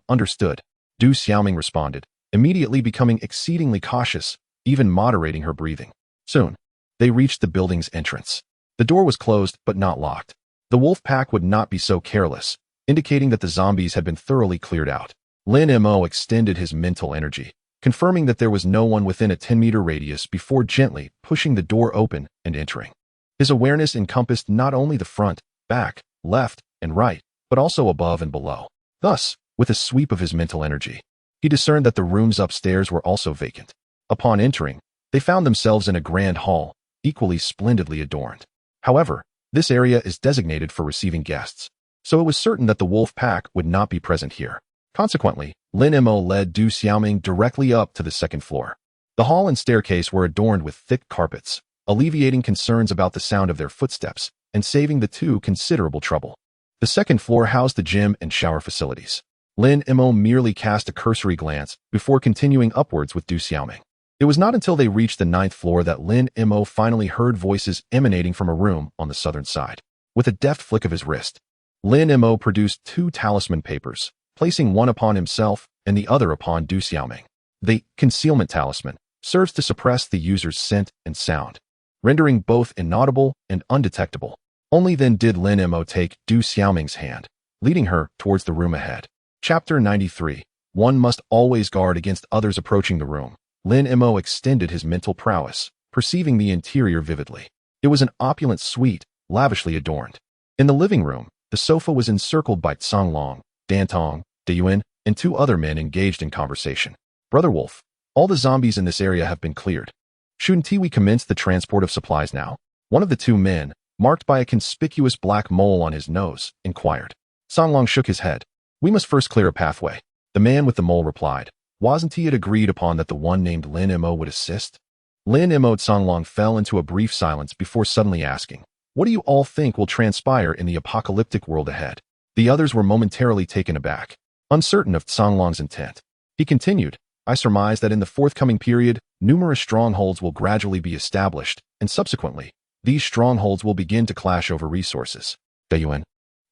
Understood, Du Xiaoming responded, immediately becoming exceedingly cautious, even moderating her breathing. Soon, they reached the building's entrance. The door was closed but not locked. The wolf pack would not be so careless, indicating that the zombies had been thoroughly cleared out. Lin Mo extended his mental energy, confirming that there was no one within a 10-meter radius before gently pushing the door open and entering. His awareness encompassed not only the front, back, left, and right, but also above and below. Thus, with a sweep of his mental energy, he discerned that the rooms upstairs were also vacant. Upon entering, they found themselves in a grand hall, equally splendidly adorned. However, this area is designated for receiving guests, so it was certain that the wolf pack would not be present here. Consequently, Lin Mo led Du Xiaoming directly up to the second floor. The hall and staircase were adorned with thick carpets, alleviating concerns about the sound of their footsteps and saving the two considerable trouble. The second floor housed the gym and shower facilities. Lin Mo merely cast a cursory glance before continuing upwards with Du Xiaoming. It was not until they reached the 9th floor that Lin Mo finally heard voices emanating from a room on the southern side. With a deft flick of his wrist, Lin Mo produced 2 talisman papers, placing one upon himself and the other upon Du Xiaoming. The concealment talisman serves to suppress the user's scent and sound, rendering both inaudible and undetectable. Only then did Lin Mo take Du Xiaoming's hand, leading her towards the room ahead. Chapter 93. One must always guard against others approaching the room. Lin Mo extended his mental prowess, perceiving the interior vividly. It was an opulent suite, lavishly adorned. In the living room, the sofa was encircled by Songlong, Dantong, Deyuan, and 2 other men engaged in conversation. Brother Wolf, all the zombies in this area have been cleared. Shouldn't we commence the transport of supplies now? One of the 2 men, marked by a conspicuous black mole on his nose, inquired. Songlong shook his head. We must first clear a pathway. The man with the mole replied. Wasn't it agreed upon that the one named Lin Mo would assist? Lin Mo Songlong fell into a brief silence before suddenly asking, what do you all think will transpire in the apocalyptic world ahead? The others were momentarily taken aback, uncertain of Songlong's intent. He continued, I surmise that in the forthcoming period, numerous strongholds will gradually be established, and subsequently, these strongholds will begin to clash over resources. Deyuan,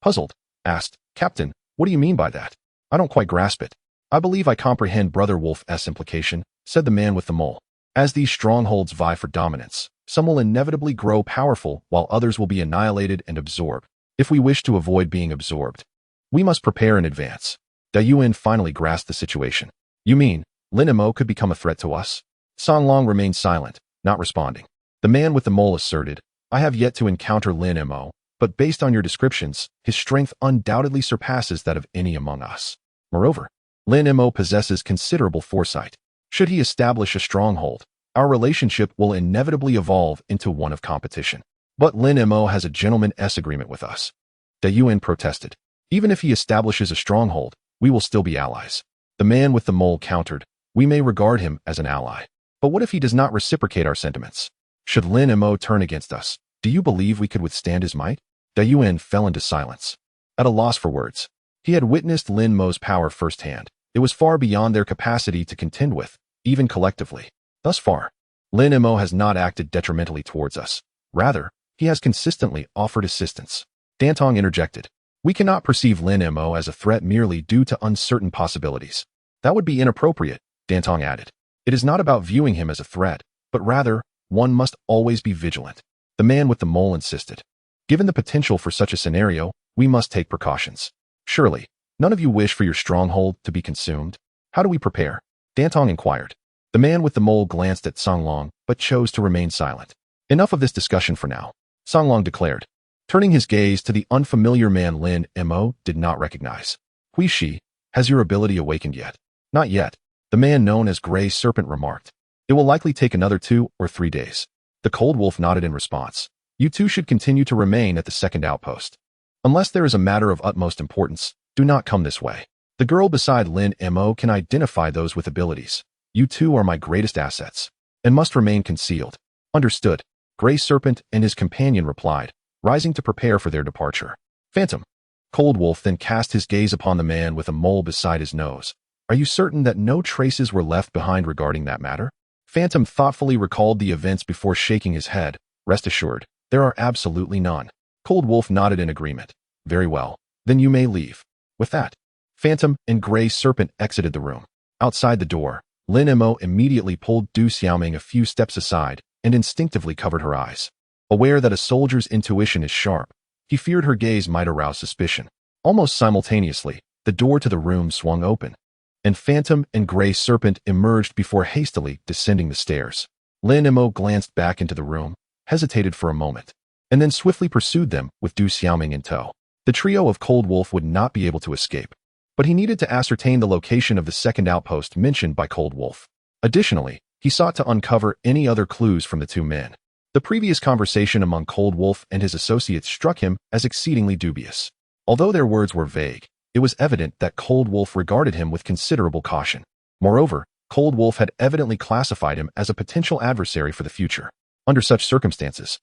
puzzled, asked, Captain, what do you mean by that? I don't quite grasp it. I believe I comprehend Brother Wolf's implication, said the man with the mole. As these strongholds vie for dominance, some will inevitably grow powerful while others will be annihilated and absorbed. If we wish to avoid being absorbed, we must prepare in advance. Deyuan finally grasped the situation. You mean, Lin Mo could become a threat to us? Songlong remained silent, not responding. The man with the mole asserted, I have yet to encounter Lin Mo, but based on your descriptions, his strength undoubtedly surpasses that of any among us. Moreover, Lin Mo possesses considerable foresight. Should he establish a stronghold, our relationship will inevitably evolve into one of competition. But Lin Mo has a gentleman's agreement with us. Deyuan protested. Even if he establishes a stronghold, we will still be allies. The man with the mole countered, we may regard him as an ally. But what if he does not reciprocate our sentiments? Should Lin Mo turn against us, do you believe we could withstand his might? Deyuan fell into silence, at a loss for words. He had witnessed Lin Mo's power firsthand. It was far beyond their capacity to contend with, even collectively. Thus far, Lin Mo has not acted detrimentally towards us. Rather, he has consistently offered assistance. Dantong interjected. We cannot perceive Lin Mo as a threat merely due to uncertain possibilities. That would be inappropriate, Dantong added. It is not about viewing him as a threat, but rather, one must always be vigilant. The man with the mole insisted. Given the potential for such a scenario, we must take precautions. Surely, none of you wish for your stronghold to be consumed? How do we prepare? Dantong inquired. The man with the mole glanced at Songlong, but chose to remain silent. Enough of this discussion for now, Songlong declared, turning his gaze to the unfamiliar man Lin Mo did not recognize. Hui Shi, has your ability awakened yet? Not yet, the man known as Gray Serpent remarked. It will likely take another 2 or 3 days. The Cold Wolf nodded in response. You 2 should continue to remain at the second outpost. Unless there is a matter of utmost importance, do not come this way. The girl beside Lin Mo can identify those with abilities. You 2 are my greatest assets, and must remain concealed. Understood. Gray Serpent and his companion replied, rising to prepare for their departure. Phantom. Cold Wolf then cast his gaze upon the man with a mole beside his nose. Are you certain that no traces were left behind regarding that matter? Phantom thoughtfully recalled the events before shaking his head. Rest assured, there are absolutely none. Cold Wolf nodded in agreement. Very well, then you may leave. With that, Phantom and Gray Serpent exited the room. Outside the door, Lin Mo immediately pulled Du Xiaoming a few steps aside and instinctively covered her eyes. Aware that a soldier's intuition is sharp, he feared her gaze might arouse suspicion. Almost simultaneously, the door to the room swung open, and Phantom and Gray Serpent emerged before hastily descending the stairs. Lin Mo glanced back into the room, hesitated for a moment, and then swiftly pursued them with Du Xiaoming in tow. The trio of Cold Wolf would not be able to escape, but he needed to ascertain the location of the second outpost mentioned by Cold Wolf. Additionally, he sought to uncover any other clues from the 2 men. The previous conversation among Cold Wolf and his associates struck him as exceedingly dubious. Although their words were vague, it was evident that Cold Wolf regarded him with considerable caution. Moreover, Cold Wolf had evidently classified him as a potential adversary for the future. Under such circumstances,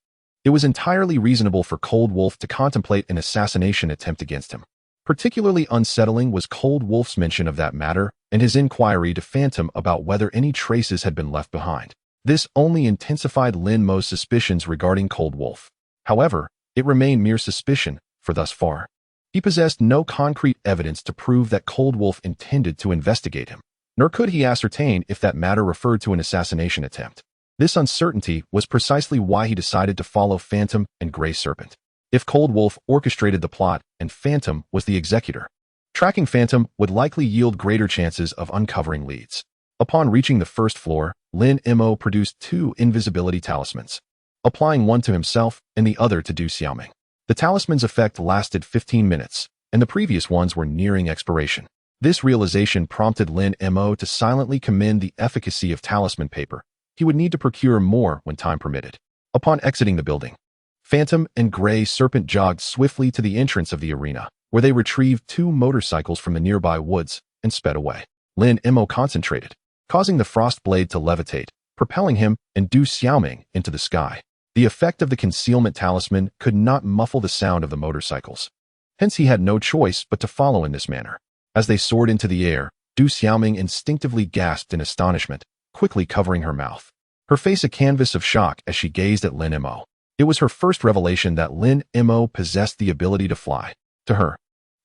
it was entirely reasonable for Cold Wolf to contemplate an assassination attempt against him. Particularly unsettling was Cold Wolf's mention of that matter and his inquiry to Phantom about whether any traces had been left behind. This only intensified Lin Mo's suspicions regarding Cold Wolf. However, it remained mere suspicion, for thus far, he possessed no concrete evidence to prove that Cold Wolf intended to investigate him, nor could he ascertain if that matter referred to an assassination attempt. This uncertainty was precisely why he decided to follow Phantom and Gray Serpent. if Cold Wolf orchestrated the plot and Phantom was the executor. Tracking Phantom would likely yield greater chances of uncovering leads. Upon reaching the first floor, Lin Mo produced 2 invisibility talismans, applying one to himself and the other to Du Xiaoming. The talisman's effect lasted 15 minutes, and the previous ones were nearing expiration. This realization prompted Lin Mo to silently commend the efficacy of talisman paper. He would need to procure more when time permitted. Upon exiting the building, Phantom and Gray Serpent jogged swiftly to the entrance of the arena, where they retrieved 2 motorcycles from the nearby woods and sped away. Lin Mo concentrated, causing the frost blade to levitate, propelling him and Du Xiaoming into the sky. The effect of the concealment talisman could not muffle the sound of the motorcycles. Hence he had no choice but to follow in this manner. As they soared into the air, Du Xiaoming instinctively gasped in astonishment, quickly covering her mouth. Her face a canvas of shock as she gazed at Lin Mo. It was her first revelation that Lin Mo possessed the ability to fly. To her,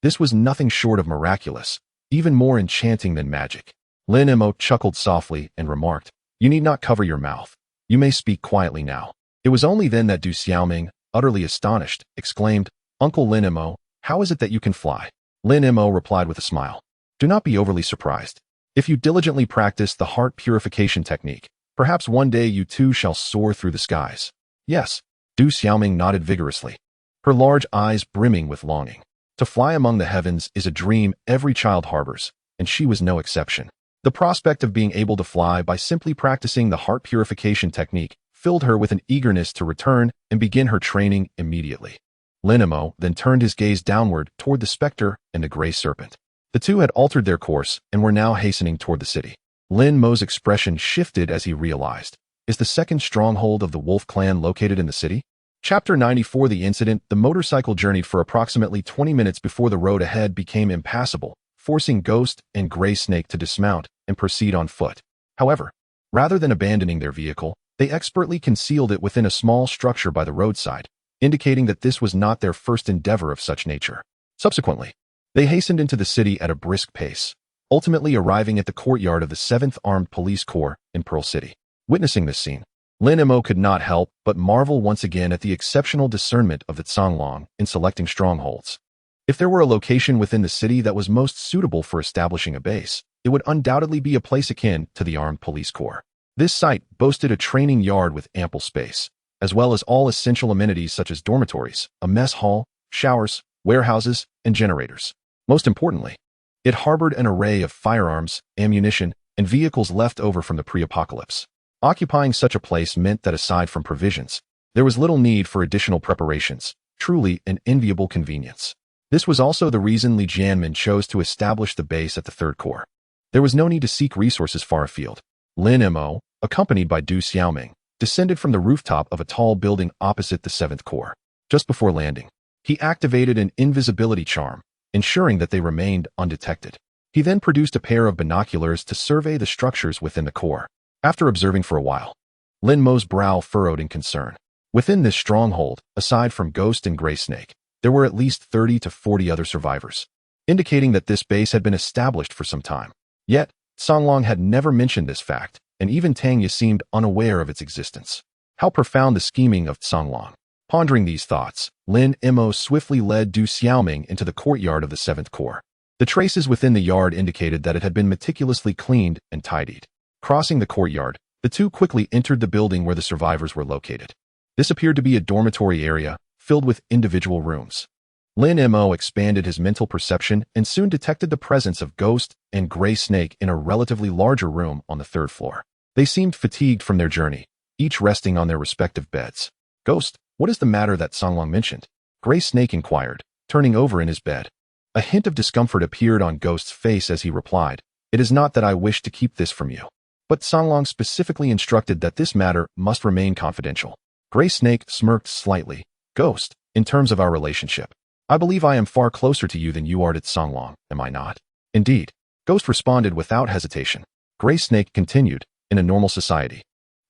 this was nothing short of miraculous, even more enchanting than magic. Lin Mo chuckled softly and remarked, "You need not cover your mouth. You may speak quietly now." It was only then that Du Xiaoming, utterly astonished, exclaimed, "Uncle Lin Mo, how is it that you can fly?" Lin Mo replied with a smile, "Do not be overly surprised. If you diligently practice the heart purification technique, perhaps one day you too shall soar through the skies." "Yes." Du Xiaoming nodded vigorously, her large eyes brimming with longing. To fly among the heavens is a dream every child harbors, and she was no exception. The prospect of being able to fly by simply practicing the heart purification technique filled her with an eagerness to return and begin her training immediately. Lin Mo then turned his gaze downward toward the specter and the gray serpent. The two had altered their course and were now hastening toward the city. Lin Mo's expression shifted as he realized, is the second stronghold of the Wolf clan located in the city? Chapter 94. The incident. The motorcycle journeyed for approximately 20 minutes before the road ahead became impassable, forcing Ghost and Gray Snake to dismount and proceed on foot. However, rather than abandoning their vehicle, they expertly concealed it within a small structure by the roadside, indicating that this was not their first endeavor of such nature. Subsequently, they hastened into the city at a brisk pace, ultimately arriving at the courtyard of the 7th Armed Police Corps in Pearl City. Witnessing this scene, Lin Mo could not help but marvel once again at the exceptional discernment of the Zonglong in selecting strongholds. If there were a location within the city that was most suitable for establishing a base, it would undoubtedly be a place akin to the Armed Police Corps. This site boasted a training yard with ample space, as well as all essential amenities such as dormitories, a mess hall, showers, warehouses, and generators. Most importantly, it harbored an array of firearms, ammunition, and vehicles left over from the pre-apocalypse. Occupying such a place meant that aside from provisions, there was little need for additional preparations, truly an enviable convenience. This was also the reason Li Jianmin chose to establish the base at the 3rd Corps. There was no need to seek resources far afield. Lin Mo, accompanied by Du Xiaoming, descended from the rooftop of a tall building opposite the 7th Corps. Just before landing, he activated an invisibility charm, ensuring that they remained undetected. He then produced a pair of binoculars to survey the structures within the Corps. After observing for a while, Lin Mo's brow furrowed in concern. Within this stronghold, aside from Ghost and Gray Snake, there were at least 30 to 40 other survivors, indicating that this base had been established for some time. Yet, Zonglong had never mentioned this fact, and even Tangya seemed unaware of its existence. How profound the scheming of Zonglong. Pondering these thoughts, Lin Mo swiftly led Du Xiaoming into the courtyard of the 7th Corps. The traces within the yard indicated that it had been meticulously cleaned and tidied. Crossing the courtyard, the two quickly entered the building where the survivors were located. This appeared to be a dormitory area, filled with individual rooms. Lin Mo expanded his mental perception and soon detected the presence of Ghost and Gray Snake in a relatively larger room on the 3rd floor. They seemed fatigued from their journey, each resting on their respective beds. "Ghost, what is the matter that Zonglong mentioned?" Gray Snake inquired, turning over in his bed. A hint of discomfort appeared on Ghost's face as he replied, "It is not that I wish to keep this from you, but Zonglong specifically instructed that this matter must remain confidential." Gray Snake smirked slightly. "Ghost, in terms of our relationship, I believe I am far closer to you than you are to Zonglong, am I not?" "Indeed," Ghost responded without hesitation. Gray Snake continued, "In a normal society,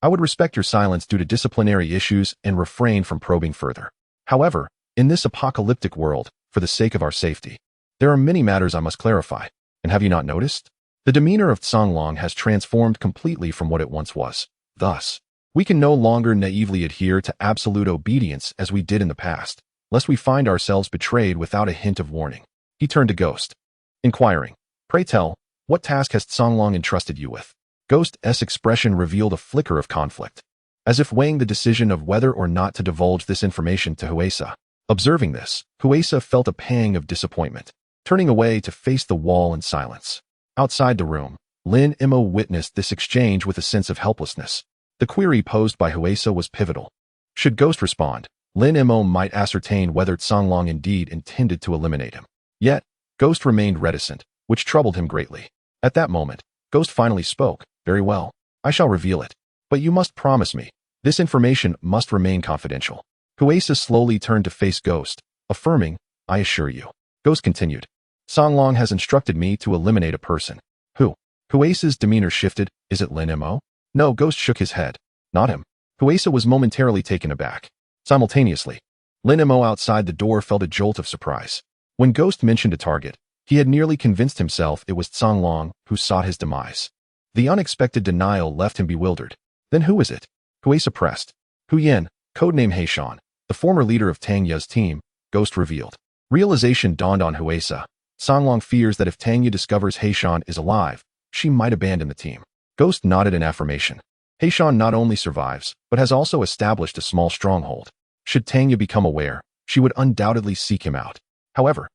I would respect your silence due to disciplinary issues and refrain from probing further. However, in this apocalyptic world, for the sake of our safety, there are many matters I must clarify. And have you not noticed? The demeanor of Zonglong has transformed completely from what it once was. Thus, we can no longer naively adhere to absolute obedience as we did in the past." lest we find ourselves betrayed without a hint of warning. He turned to Ghost, inquiring, "Pray tell, what task has Songlong entrusted you with?" Ghost's expression revealed a flicker of conflict, as if weighing the decision of whether or not to divulge this information to Huesa. Observing this, Huesa felt a pang of disappointment, turning away to face the wall in silence. Outside the room, Lin Mo witnessed this exchange with a sense of helplessness. The query posed by Huesa was pivotal. Should Ghost respond, Lin Mo might ascertain whether Songlong indeed intended to eliminate him. Yet, Ghost remained reticent, which troubled him greatly. At that moment, Ghost finally spoke. "Very well. I shall reveal it. But you must promise me. This information must remain confidential." Huesa slowly turned to face Ghost, affirming, "I assure you." Ghost continued, "Songlong has instructed me to eliminate a person." "Who?" Huesa's demeanor shifted. "Is it Lin Mo?" "No." Ghost shook his head. "Not him." Huesa was momentarily taken aback. Simultaneously, Lin Mo outside the door felt a jolt of surprise. When Ghost mentioned a target, he had nearly convinced himself it was Songlong who sought his demise. The unexpected denial left him bewildered. "Then who is it?" Huesa pressed. "Hu Yin, codename Heishan, the former leader of Tang Ye's team," Ghost revealed. Realization dawned on Huesa. Songlong fears that if Tang Ye discovers Heishan is alive, she might abandon the team. Ghost nodded in affirmation. Heishan not only survives, but has also established a small stronghold. Should Tang Ye become aware, she would undoubtedly seek him out. However,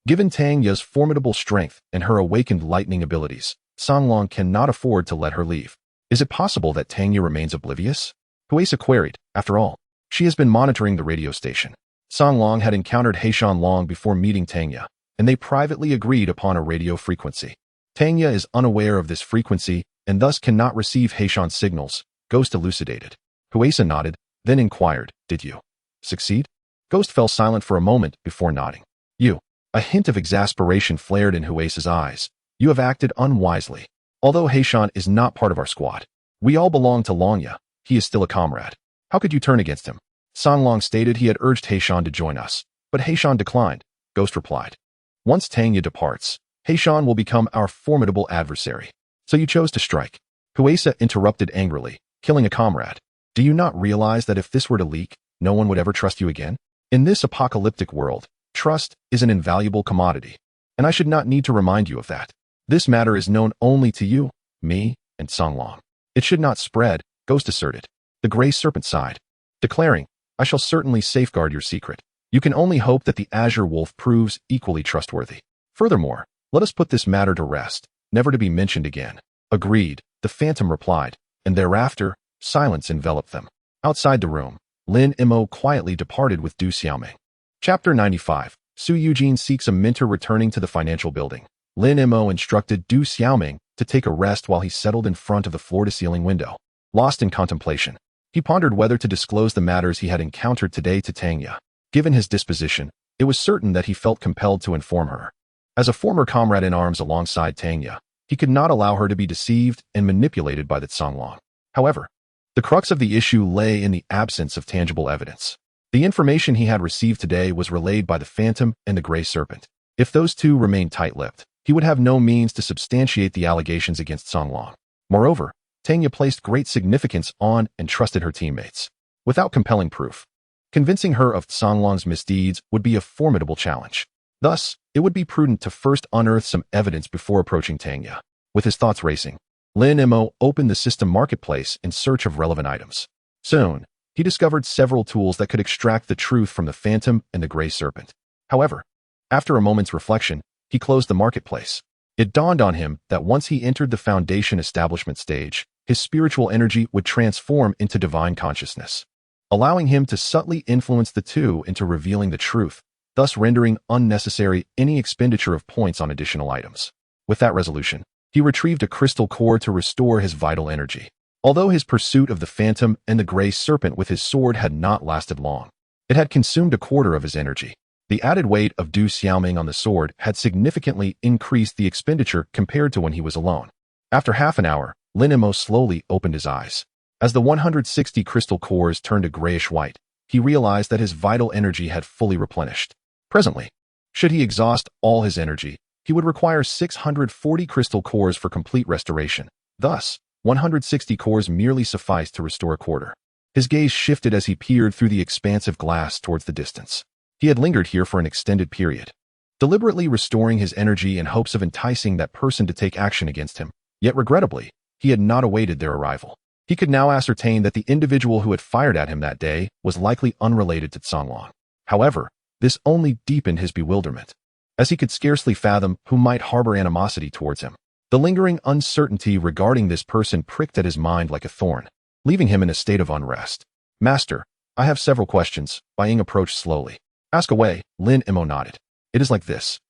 given Tang Ye's formidable strength and her awakened lightning abilities, Songlong cannot afford to let her leave. Is it possible that Tang Ye remains oblivious? Huesa queried. After all, she has been monitoring the radio station. Songlong had encountered Heishan long before meeting Tang Ye, and they privately agreed upon a radio frequency. Tang Ye is unaware of this frequency and thus cannot receive Heishan's signals, Ghost elucidated. Huesa nodded, then inquired, "Did you succeed?" Ghost fell silent for a moment before nodding. "You." A hint of exasperation flared in Huesa's eyes. "You have acted unwisely. Although Heishan is not part of our squad, we all belong to Longya. He is still a comrade. How could you turn against him?" Songlong stated he had urged Heishan to join us, but Heishan declined, Ghost replied. "Once Tang Ye departs, Heishan will become our formidable adversary. So you chose to strike." Huesa interrupted angrily, "Killing a comrade. Do you not realize that if this were to leak, no one would ever trust you again? In this apocalyptic world, trust is an invaluable commodity, and I should not need to remind you of that. This matter is known only to you, me, and Songlong. It should not spread," Ghost asserted. The gray serpent sighed, declaring, "I shall certainly safeguard your secret. You can only hope that the Azure Wolf proves equally trustworthy. Furthermore, let us put this matter to rest, never to be mentioned again." "Agreed," the Phantom replied, and thereafter, silence enveloped them. Outside the room, Lin Mo quietly departed with Du Xiaoming. Chapter 95. Su Eugene seeks a mentor. Returning to the financial building, Lin Mo instructed Du Xiaoming to take a rest while he settled in front of the floor-to-ceiling window. Lost in contemplation, he pondered whether to disclose the matters he had encountered today to Tang Ye. Given his disposition, it was certain that he felt compelled to inform her. As a former comrade in arms alongside Tang Ye, he could not allow her to be deceived and manipulated by the Songlong. However, the crux of the issue lay in the absence of tangible evidence. The information he had received today was relayed by the Phantom and the Gray Serpent. If those two remained tight-lipped, he would have no means to substantiate the allegations against Songlong. Moreover, Tang Ye placed great significance on and trusted her teammates. Without compelling proof, convincing her of Songlong's misdeeds would be a formidable challenge. Thus, it would be prudent to first unearth some evidence before approaching Tang Ye. With his thoughts racing, Lin Mo opened the system marketplace in search of relevant items. Soon, he discovered several tools that could extract the truth from the Phantom and the Gray Serpent. However, after a moment's reflection, he closed the marketplace. It dawned on him that once he entered the Foundation establishment stage, his spiritual energy would transform into divine consciousness, allowing him to subtly influence the two into revealing the truth, thus rendering unnecessary any expenditure of points on additional items. With that resolution, he retrieved a crystal core to restore his vital energy. Although his pursuit of the Phantom and the Gray Serpent with his sword had not lasted long, it had consumed a quarter of his energy. The added weight of Du Xiaoming on the sword had significantly increased the expenditure compared to when he was alone. After half an hour, Lin Mo slowly opened his eyes. As the 160 crystal cores turned a grayish-white, he realized that his vital energy had fully replenished. Presently, should he exhaust all his energy, he would require 640 crystal cores for complete restoration. Thus, 160 cores merely sufficed to restore a quarter. His gaze shifted as he peered through the expansive glass towards the distance. He had lingered here for an extended period, deliberately restoring his energy in hopes of enticing that person to take action against him. Yet regrettably, he had not awaited their arrival. He could now ascertain that the individual who had fired at him that day was likely unrelated to Songlong. However, this only deepened his bewilderment, as he could scarcely fathom who might harbor animosity towards him. The lingering uncertainty regarding this person pricked at his mind like a thorn, leaving him in a state of unrest. Master, I have several questions. Bai Ying approached slowly. Ask away, Lin Mo nodded. It is like this.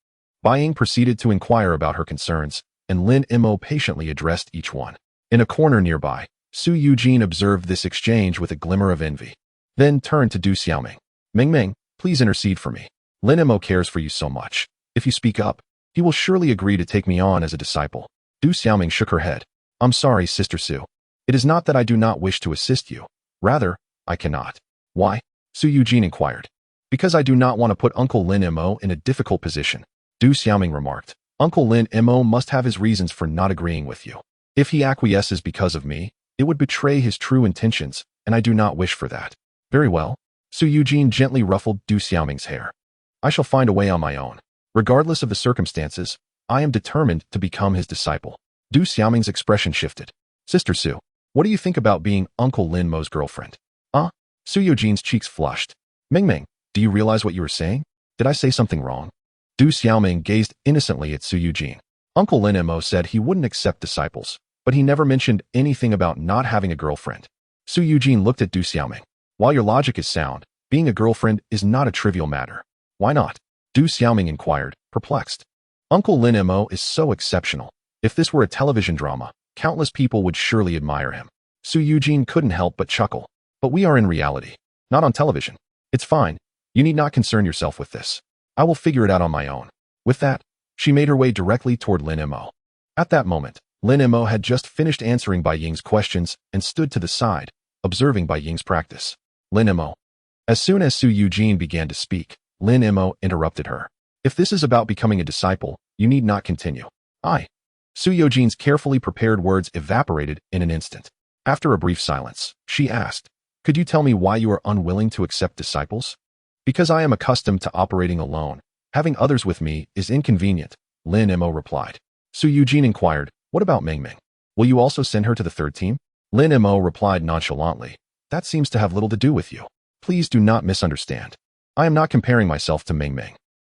Bai Ying proceeded to inquire about her concerns, and Lin Mo patiently addressed each one. In a corner nearby, Su Yujin observed this exchange with a glimmer of envy, then turned to Du Xiaoming. Ming, please intercede for me. Lin Mo cares for you so much. If you speak up, he will surely agree to take me on as a disciple. Du Xiaoming shook her head. I'm sorry, Sister Su. It is not that I do not wish to assist you. Rather, I cannot. Why? Su Yujin inquired. Because I do not want to put Uncle Lin Mo in a difficult position, Du Xiaoming remarked. Uncle Lin Mo must have his reasons for not agreeing with you. If he acquiesces because of me, it would betray his true intentions, and I do not wish for that. Very well. Su Yujin gently ruffled Du Xiaoming's hair. I shall find a way on my own. Regardless of the circumstances, I am determined to become his disciple. Du Xiaoming's expression shifted. Sister Su, what do you think about being Uncle Lin Mo's girlfriend? Su Yujin's cheeks flushed. Ming, do you realize what you were saying? Did I say something wrong? Du Xiaoming gazed innocently at Su Yujin. Uncle Lin Mo said he wouldn't accept disciples, but he never mentioned anything about not having a girlfriend. Su Yujin looked at Du Xiaoming. While your logic is sound, being a girlfriend is not a trivial matter. Why not? Du Xiaoming inquired, perplexed. Uncle Lin Mo is so exceptional. If this were a television drama, countless people would surely admire him. Su Yujin couldn't help but chuckle. But we are in reality, not on television. It's fine. You need not concern yourself with this. I will figure it out on my own. With that, she made her way directly toward Lin Mo. At that moment, Lin Mo had just finished answering Bai Ying's questions and stood to the side, observing Bai Ying's practice. Lin Mo. As soon as Su Yujin began to speak, Lin Mo interrupted her. If this is about becoming a disciple, you need not continue. Su Yujin's carefully prepared words evaporated in an instant. After a brief silence, she asked, could you tell me why you are unwilling to accept disciples? Because I am accustomed to operating alone. Having others with me is inconvenient, Lin Mo replied. Su Yujin inquired, what about Ming? Will you also send her to the third team? Lin Mo replied nonchalantly, that seems to have little to do with you. Please do not misunderstand. I am not comparing myself to Ming.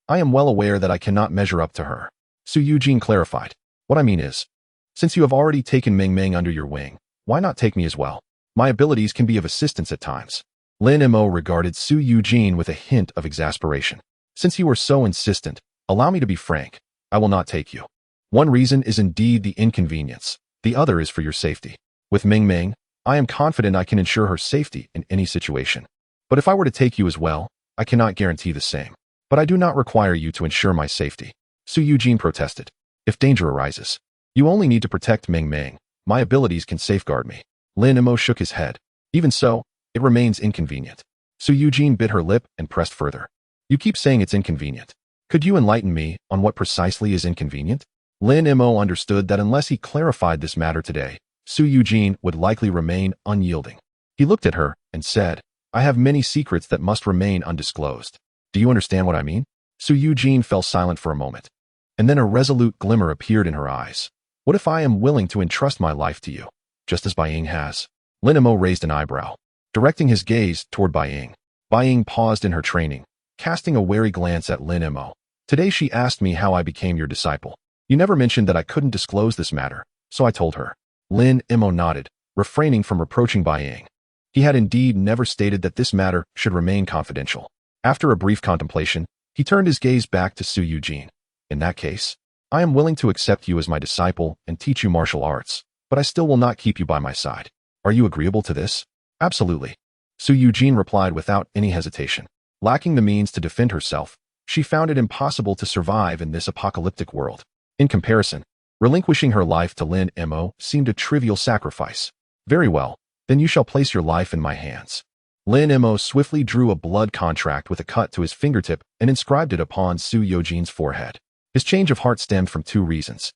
I am well aware that I cannot measure up to her. Su Yujin clarified. What I mean is, since you have already taken Ming under your wing, why not take me as well? My abilities can be of assistance at times. Lin Mo regarded Su Yujin with a hint of exasperation. Since you are so insistent, allow me to be frank. I will not take you. One reason is indeed the inconvenience. The other is for your safety. With Ming, I am confident I can ensure her safety in any situation. But if I were to take you as well, I cannot guarantee the same. But I do not require you to ensure my safety. Su Yujin protested. If danger arises, you only need to protect Ming. My abilities can safeguard me. Lin Mo shook his head. Even so, it remains inconvenient. Su Yujin bit her lip and pressed further. You keep saying it's inconvenient. Could you enlighten me on what precisely is inconvenient? Lin Mo understood that unless he clarified this matter today, Su Yujin would likely remain unyielding. He looked at her and said, I have many secrets that must remain undisclosed. Do you understand what I mean? Su Yujin fell silent for a moment, and then a resolute glimmer appeared in her eyes. What if I am willing to entrust my life to you, just as Bai Ying has? Lin Mo raised an eyebrow, directing his gaze toward Bai Ying. Bai Ying paused in her training, casting a wary glance at Lin Mo. Today she asked me how I became your disciple. You never mentioned that I couldn't disclose this matter, so I told her. Lin Mo nodded, refraining from reproaching Bai Ying. He had indeed never stated that this matter should remain confidential. After a brief contemplation, he turned his gaze back to Su Yujin. In that case, I am willing to accept you as my disciple and teach you martial arts, but I still will not keep you by my side. Are you agreeable to this? Absolutely. Su Yujin replied without any hesitation. Lacking the means to defend herself, she found it impossible to survive in this apocalyptic world. In comparison, relinquishing her life to Lin Mo seemed a trivial sacrifice. Very well, then you shall place your life in my hands. Lin Mo swiftly drew a blood contract with a cut to his fingertip and inscribed it upon Su Yujin's forehead. His change of heart stemmed from two reasons.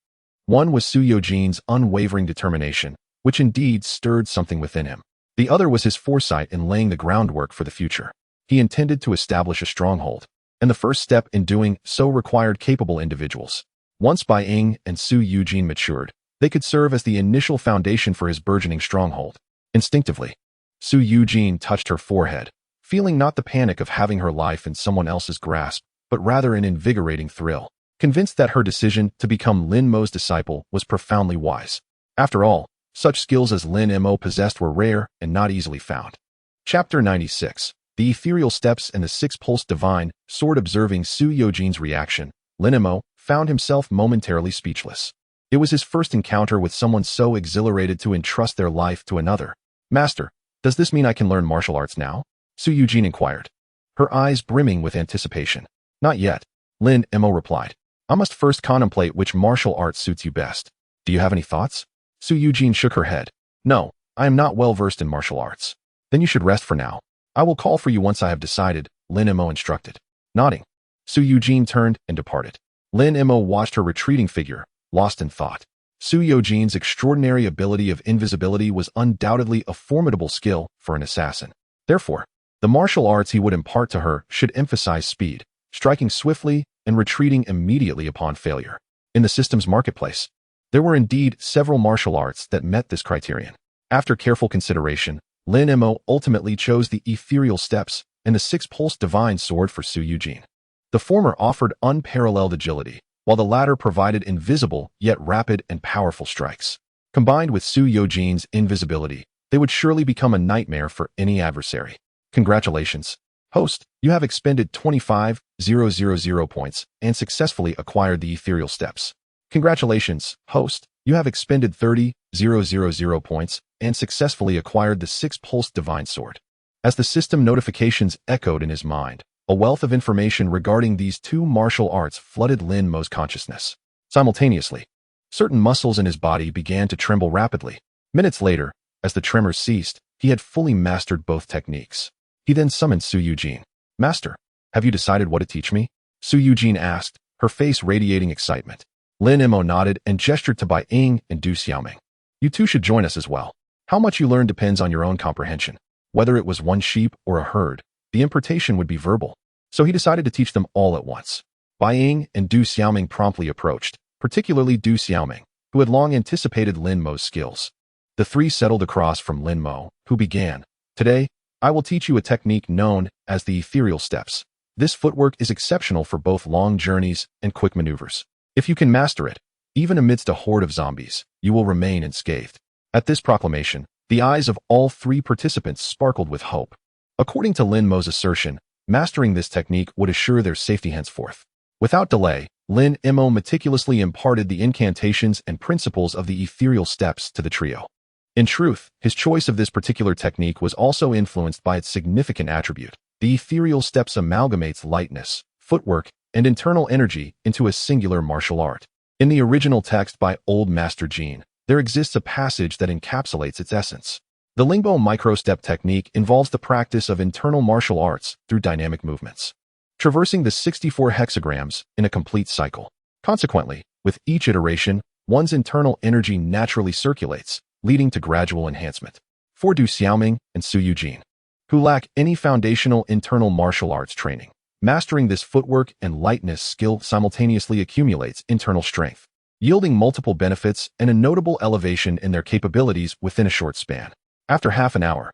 One was Su Yujin's unwavering determination, which indeed stirred something within him. The other was his foresight in laying the groundwork for the future. He intended to establish a stronghold, and the first step in doing so required capable individuals. Once Bai Ying and Su Yujin matured, they could serve as the initial foundation for his burgeoning stronghold. Instinctively, Su Yujin touched her forehead, feeling not the panic of having her life in someone else's grasp, but rather an invigorating thrill, convinced that her decision to become Lin Mo's disciple was profoundly wise. After all, such skills as Lin Mo possessed were rare and not easily found. Chapter 96. The Ethereal Steps and the Six-Pulsed Divine Sword. Observing Su Yujin's reaction, Lin Mo found himself momentarily speechless. It was his first encounter with someone so exhilarated to entrust their life to another. "Master, does this mean I can learn martial arts now?" Su Yujin inquired, her eyes brimming with anticipation. "Not yet," Lin Mo replied. "I must first contemplate which martial art suits you best. Do you have any thoughts?" Su Yujin shook her head. "No, I am not well versed in martial arts." "Then you should rest for now. I will call for you once I have decided," Lin Mo instructed. Nodding, Su Yujin turned and departed. Lin Mo watched her retreating figure, lost in thought. Su Yujin's extraordinary ability of invisibility was undoubtedly a formidable skill for an assassin. Therefore, the martial arts he would impart to her should emphasize speed, striking swiftly and retreating immediately upon failure. In the system's marketplace, there were indeed several martial arts that met this criterion. After careful consideration, Lin Mo ultimately chose the Ethereal Steps and the Six-Pulsed Divine Sword for Su Yujin. The former offered unparalleled agility, while the latter provided invisible yet rapid and powerful strikes. Combined with Su Yujin's invisibility, they would surely become a nightmare for any adversary. Congratulations, host, you have expended 25,000 points and successfully acquired the Ethereal Steps. Congratulations, host, you have expended 30,000 points and successfully acquired the Six-Pulsed Divine Sword. As the system notifications echoed in his mind, a wealth of information regarding these two martial arts flooded Lin Mo's consciousness. Simultaneously, certain muscles in his body began to tremble rapidly. Minutes later, as the tremors ceased, he had fully mastered both techniques. He then summoned Su Yujin. "Master, have you decided what to teach me?" Su Yujin asked, her face radiating excitement. Lin Mo nodded and gestured to Bai Ying and Du Xiaoming. "You two should join us as well. How much you learn depends on your own comprehension. Whether it was one sheep or a herd, the impartation would be verbal." So he decided to teach them all at once. Bai Ying and Du Xiaoming promptly approached, particularly Du Xiaoming, who had long anticipated Lin Mo's skills. The three settled across from Lin Mo, who began, "Today, I will teach you a technique known as the Ethereal Steps. This footwork is exceptional for both long journeys and quick maneuvers. If you can master it, even amidst a horde of zombies, you will remain unscathed." At this proclamation, the eyes of all three participants sparkled with hope. According to Lin Mo's assertion, mastering this technique would assure their safety henceforth. Without delay, Lin Mo meticulously imparted the incantations and principles of the Ethereal Steps to the trio. In truth, his choice of this particular technique was also influenced by its significant attribute. The Ethereal Steps amalgamates lightness, footwork, and internal energy into a singular martial art. In the original text by Old Master Jin, there exists a passage that encapsulates its essence. The Lin Mo micro-step technique involves the practice of internal martial arts through dynamic movements, traversing the 64 hexagrams in a complete cycle. Consequently, with each iteration, one's internal energy naturally circulates, leading to gradual enhancement. For Du Xiaoming and Su Yujin, who lack any foundational internal martial arts training, mastering this footwork and lightness skill simultaneously accumulates internal strength, yielding multiple benefits and a notable elevation in their capabilities within a short span. After half an hour,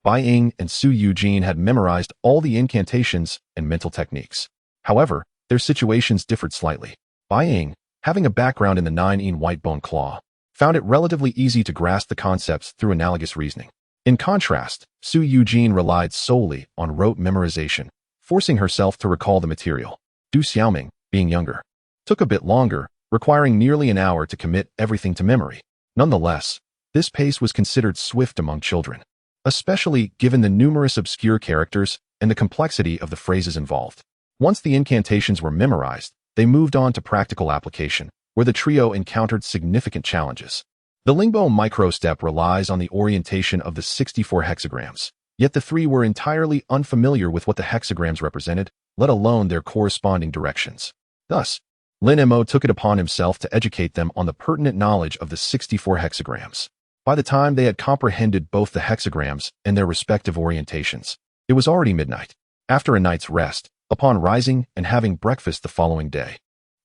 Bai Ying and Su Yujin had memorized all the incantations and mental techniques. However, their situations differed slightly. Bai Ying, having a background in the 9-in white bone claw, found it relatively easy to grasp the concepts through analogous reasoning. In contrast, Su Yujin relied solely on rote memorization, forcing herself to recall the material. Du Xiaoming, being younger, took a bit longer, requiring nearly an hour to commit everything to memory. Nonetheless, this pace was considered swift among children, especially given the numerous obscure characters and the complexity of the phrases involved. Once the incantations were memorized, they moved on to practical application, where the trio encountered significant challenges. The Lin Mo micro-step relies on the orientation of the 64 hexagrams, yet the three were entirely unfamiliar with what the hexagrams represented, let alone their corresponding directions. Thus, Lin Mo took it upon himself to educate them on the pertinent knowledge of the 64 hexagrams. By the time they had comprehended both the hexagrams and their respective orientations, it was already midnight. After a night's rest, upon rising and having breakfast the following day.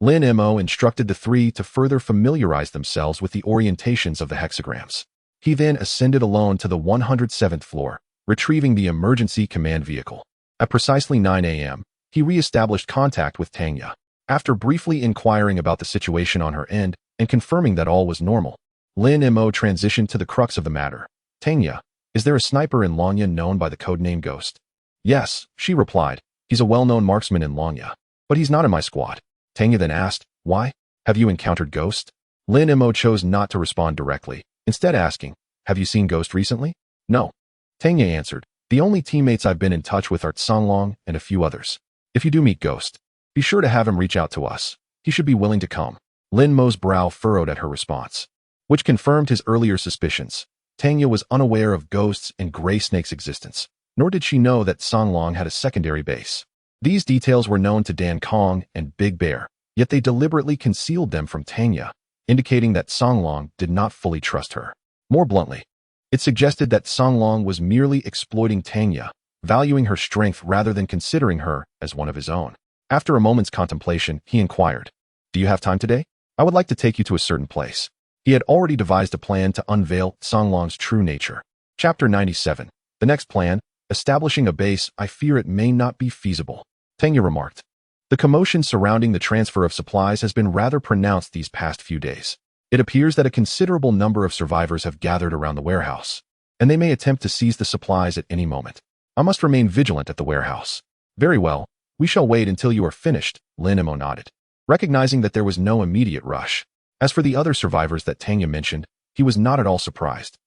Lin Mo instructed the three to further familiarize themselves with the orientations of the hexagrams. He then ascended alone to the 107th floor, retrieving the emergency command vehicle. At precisely 9 a.m., he re-established contact with Tanya. After briefly inquiring about the situation on her end and confirming that all was normal, Lin Mo transitioned to the crux of the matter. Tanya, is there a sniper in Longya known by the codename Ghost? Yes, she replied. He's a well-known marksman in Longya, but he's not in my squad. Tanya then asked, why? Have you encountered Ghost? Lin Mo chose not to respond directly, instead asking, have you seen Ghost recently? No. Tanya answered, the only teammates I've been in touch with are Songlong and a few others. If you do meet Ghost, be sure to have him reach out to us. He should be willing to come. Lin Mo's brow furrowed at her response, which confirmed his earlier suspicions. Tanya was unaware of Ghost's and Gray Snake's existence, nor did she know that Songlong had a secondary base. These details were known to Dan Kong and Big Bear, yet they deliberately concealed them from Tanya, indicating that Songlong did not fully trust her. More bluntly, it suggested that Songlong was merely exploiting Tanya, valuing her strength rather than considering her as one of his own. After a moment's contemplation, he inquired, do you have time today? I would like to take you to a certain place. He had already devised a plan to unveil Songlong's true nature. Chapter 97. The next plan, establishing a base. I fear it may not be feasible, Tanya remarked. The commotion surrounding the transfer of supplies has been rather pronounced these past few days. It appears that a considerable number of survivors have gathered around the warehouse, and they may attempt to seize the supplies at any moment. I must remain vigilant at the warehouse. Very well, we shall wait until you are finished, Lin Mo nodded, recognizing that there was no immediate rush. As for the other survivors that Tanya mentioned, he was not at all surprised.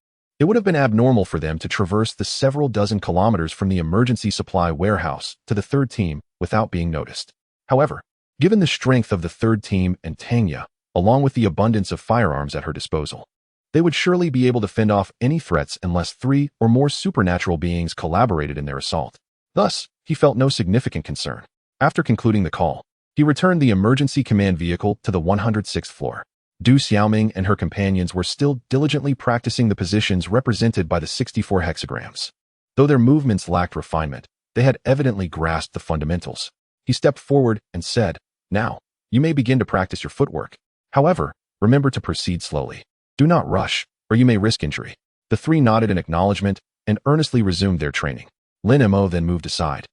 It would have been abnormal for them to traverse the several dozen kilometers from the emergency supply warehouse to the third team without being noticed. However, given the strength of the third team and Tanya, along with the abundance of firearms at her disposal, they would surely be able to fend off any threats unless 3 or more supernatural beings collaborated in their assault. Thus, he felt no significant concern. After concluding the call, he returned the emergency command vehicle to the 106th floor. Du Xiaoming and her companions were still diligently practicing the positions represented by the 64 hexagrams. Though their movements lacked refinement, they had evidently grasped the fundamentals. He stepped forward and said, now, you may begin to practice your footwork. However, remember to proceed slowly. Do not rush, or you may risk injury. The three nodded in acknowledgement and earnestly resumed their training. Lin Mo then moved aside,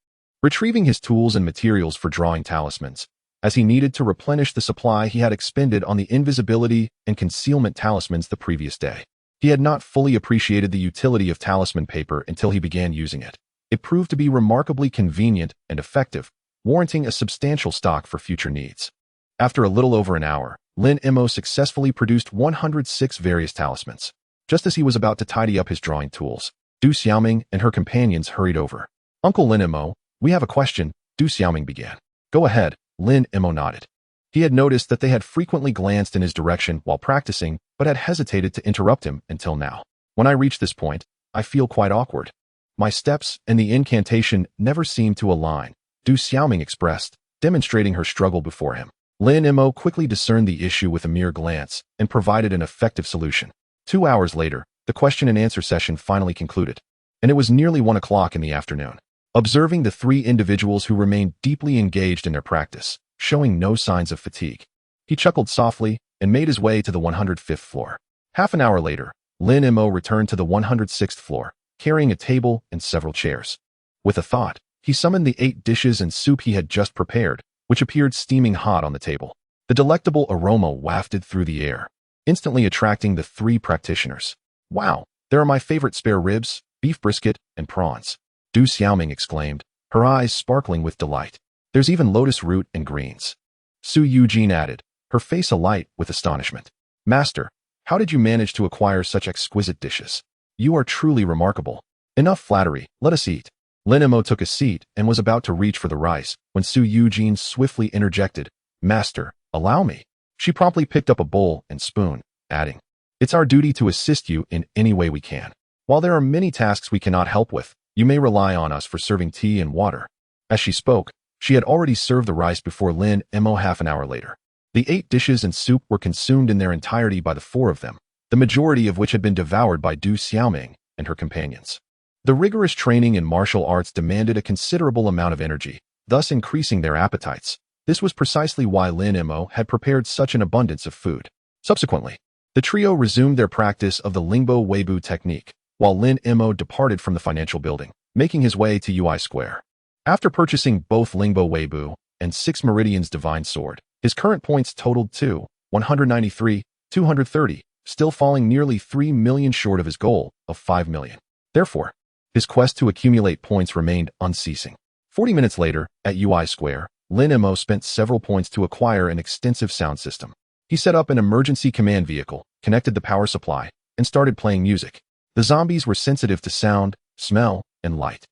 retrieving his tools and materials for drawing talismans, as he needed to replenish the supply he had expended on the invisibility and concealment talismans the previous day. He had not fully appreciated the utility of talisman paper until he began using it. It proved to be remarkably convenient and effective, warranting a substantial stock for future needs. After a little over an hour, Lin Mo successfully produced 106 various talismans. Just as he was about to tidy up his drawing tools, Du Xiaoming and her companions hurried over. Uncle Lin Mo, we have a question, Du Xiaoming began. Go ahead, Lin Mo nodded. He had noticed that they had frequently glanced in his direction while practicing, but had hesitated to interrupt him until now. When I reach this point, I feel quite awkward. My steps and the incantation never seem to align, Du Xiaoming expressed, demonstrating her struggle before him. Lin Mo quickly discerned the issue with a mere glance and provided an effective solution. 2 hours later, the question and answer session finally concluded, and it was nearly 1 o'clock in the afternoon. Observing the three individuals who remained deeply engaged in their practice, showing no signs of fatigue, he chuckled softly and made his way to the 105th floor. Half an hour later, Lin Mo returned to the 106th floor, carrying a table and several chairs. With a thought, he summoned the 8 dishes and soup he had just prepared, which appeared steaming hot on the table. The delectable aroma wafted through the air, instantly attracting the 3 practitioners. Wow, there are my favorite spare ribs, beef brisket, and prawns, Du Xiaoming exclaimed, her eyes sparkling with delight. There's even lotus root and greens, Su Yujin added, her face alight with astonishment. Master, how did you manage to acquire such exquisite dishes? You are truly remarkable. Enough flattery, let us eat. Lin Mo took a seat and was about to reach for the rice when Su Yujin swiftly interjected, Master, allow me. She promptly picked up a bowl and spoon, adding, it's our duty to assist you in any way we can. While there are many tasks we cannot help with, you may rely on us for serving tea and water. As she spoke, she had already served the rice before Lin Mo half an hour later. The 8 dishes and soup were consumed in their entirety by the 4 of them, the majority of which had been devoured by Du Xiaoming and her companions. The rigorous training in martial arts demanded a considerable amount of energy, thus increasing their appetites. This was precisely why Lin Mo had prepared such an abundance of food. Subsequently, the trio resumed their practice of the Lingbo Weibo technique, while Lin Mo departed from the financial building, making his way to Ui Square. After purchasing both Lingbo Weibo and 6 Meridian's Divine Sword, his current points totaled to 193, 230, still falling nearly 3 million short of his goal of 5 million. Therefore, his quest to accumulate points remained unceasing. 40 minutes later, at Ui Square, Lin Mo spent several points to acquire an extensive sound system. He set up an emergency command vehicle, connected the power supply, and started playing music. The zombies were sensitive to sound, smell, and light.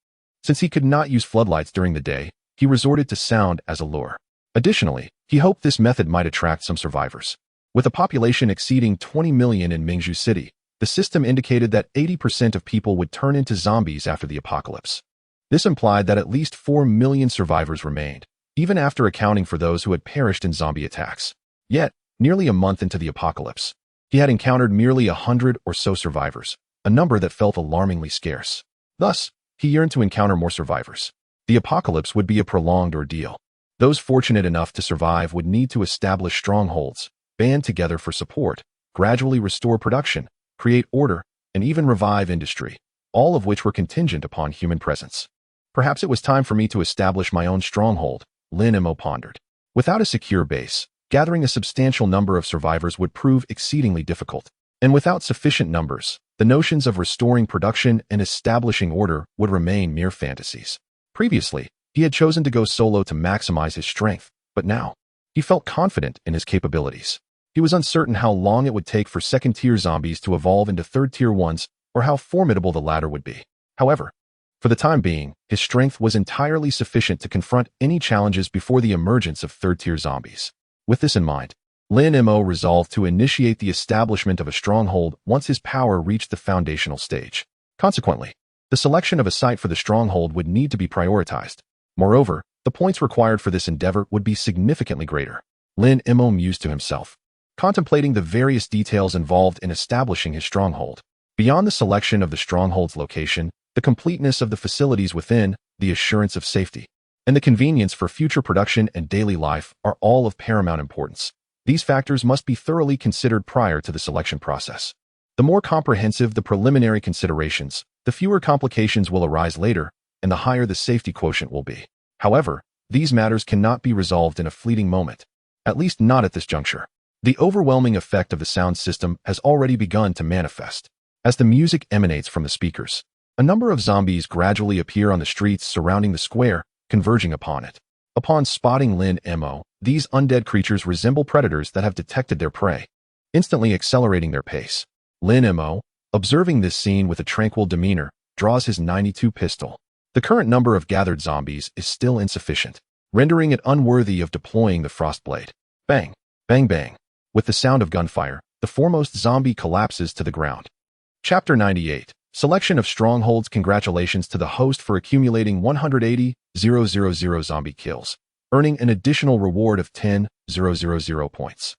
Since he could not use floodlights during the day, he resorted to sound as a lure. Additionally, he hoped this method might attract some survivors. With a population exceeding 20 million in Mingzhu City, the system indicated that 80% of people would turn into zombies after the apocalypse. This implied that at least 4 million survivors remained, even after accounting for those who had perished in zombie attacks. Yet, nearly a month into the apocalypse, he had encountered merely 100 or so survivors, a number that felt alarmingly scarce. Thus, he yearned to encounter more survivors. The apocalypse would be a prolonged ordeal. Those fortunate enough to survive would need to establish strongholds, band together for support, gradually restore production, create order, and even revive industry, all of which were contingent upon human presence. Perhaps it was time for me to establish my own stronghold, Lin Mo pondered. Without a secure base, gathering a substantial number of survivors would prove exceedingly difficult. And without sufficient numbers, the notions of restoring production and establishing order would remain mere fantasies. Previously, he had chosen to go solo to maximize his strength, but now, he felt confident in his capabilities. He was uncertain how long it would take for second-tier zombies to evolve into third-tier ones, or how formidable the latter would be. However, for the time being, his strength was entirely sufficient to confront any challenges before the emergence of third-tier zombies. With this in mind, Lin Mo resolved to initiate the establishment of a stronghold once his power reached the foundational stage. Consequently, the selection of a site for the stronghold would need to be prioritized. Moreover, the points required for this endeavor would be significantly greater. Lin Mo mused to himself, contemplating the various details involved in establishing his stronghold. Beyond the selection of the stronghold's location, the completeness of the facilities within, the assurance of safety, and the convenience for future production and daily life are all of paramount importance. These factors must be thoroughly considered prior to the selection process. The more comprehensive the preliminary considerations, the fewer complications will arise later, and the higher the safety quotient will be. However, these matters cannot be resolved in a fleeting moment, at least not at this juncture. The overwhelming effect of the sound system has already begun to manifest. As the music emanates from the speakers, a number of zombies gradually appear on the streets surrounding the square, converging upon it. Upon spotting Lin Mo, these undead creatures resemble predators that have detected their prey, instantly accelerating their pace. Lin Mo, observing this scene with a tranquil demeanor, draws his 92 pistol. The current number of gathered zombies is still insufficient, rendering it unworthy of deploying the Frostblade. Bang! Bang bang! With the sound of gunfire, the foremost zombie collapses to the ground. Chapter 98. Selection of Strongholds. Congratulations to the host for accumulating 180,000 zombie kills, earning an additional reward of 10,000 points.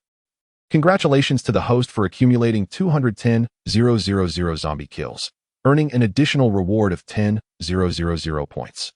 Congratulations to the host for accumulating 210,000 zombie kills, earning an additional reward of 10,000 points.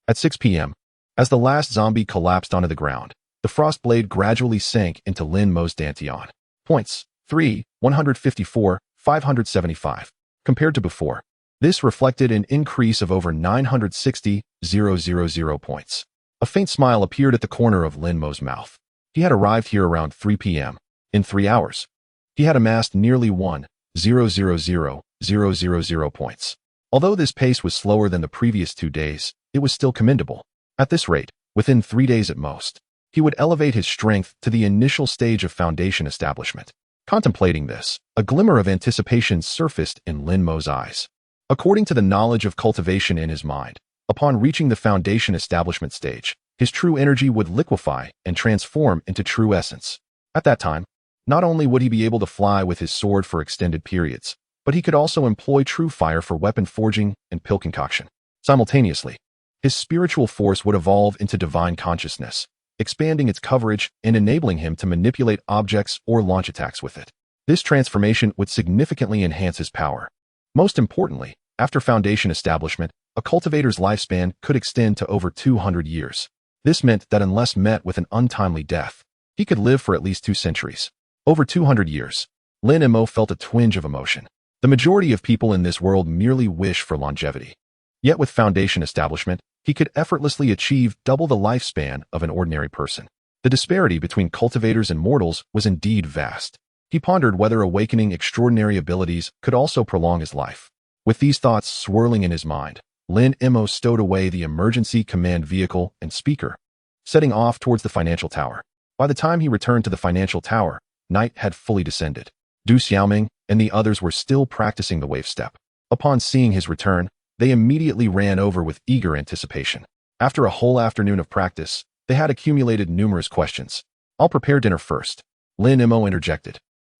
At 6 p.m., as the last zombie collapsed onto the ground, the Frostblade gradually sank into Lin Mo's Dantian. Points: 3, 154, 575. Compared to before, this reflected an increase of over 960,000 points. A faint smile appeared at the corner of Lin Mo's mouth. He had arrived here around 3 p.m. In 3 hours, he had amassed nearly 1,000,000 points. Although this pace was slower than the previous 2 days, it was still commendable. At this rate, within 3 days at most, he would elevate his strength to the initial stage of foundation establishment. Contemplating this, a glimmer of anticipation surfaced in Lin Mo's eyes. According to the knowledge of cultivation in his mind, upon reaching the foundation establishment stage, his true energy would liquefy and transform into true essence. At that time, not only would he be able to fly with his sword for extended periods, but he could also employ true fire for weapon forging and pill concoction. Simultaneously, his spiritual force would evolve into divine consciousness, expanding its coverage and enabling him to manipulate objects or launch attacks with it. This transformation would significantly enhance his power. Most importantly, after foundation establishment, a cultivator's lifespan could extend to over 200 years. This meant that unless met with an untimely death, he could live for at least 2 centuries. Over 200 years. Lin Mo felt a twinge of emotion. The majority of people in this world merely wish for longevity. Yet with foundation establishment, he could effortlessly achieve double the lifespan of an ordinary person. The disparity between cultivators and mortals was indeed vast. He pondered whether awakening extraordinary abilities could also prolong his life. With these thoughts swirling in his mind, Lin Mo stowed away the emergency command vehicle and speaker, setting off towards the financial tower. By the time he returned to the financial tower, night had fully descended. Du Xiaoming and the others were still practicing the wave step. Upon seeing his return, they immediately ran over with eager anticipation. After a whole afternoon of practice, they had accumulated numerous questions. "I'll prepare dinner first," Lin Mo interjected,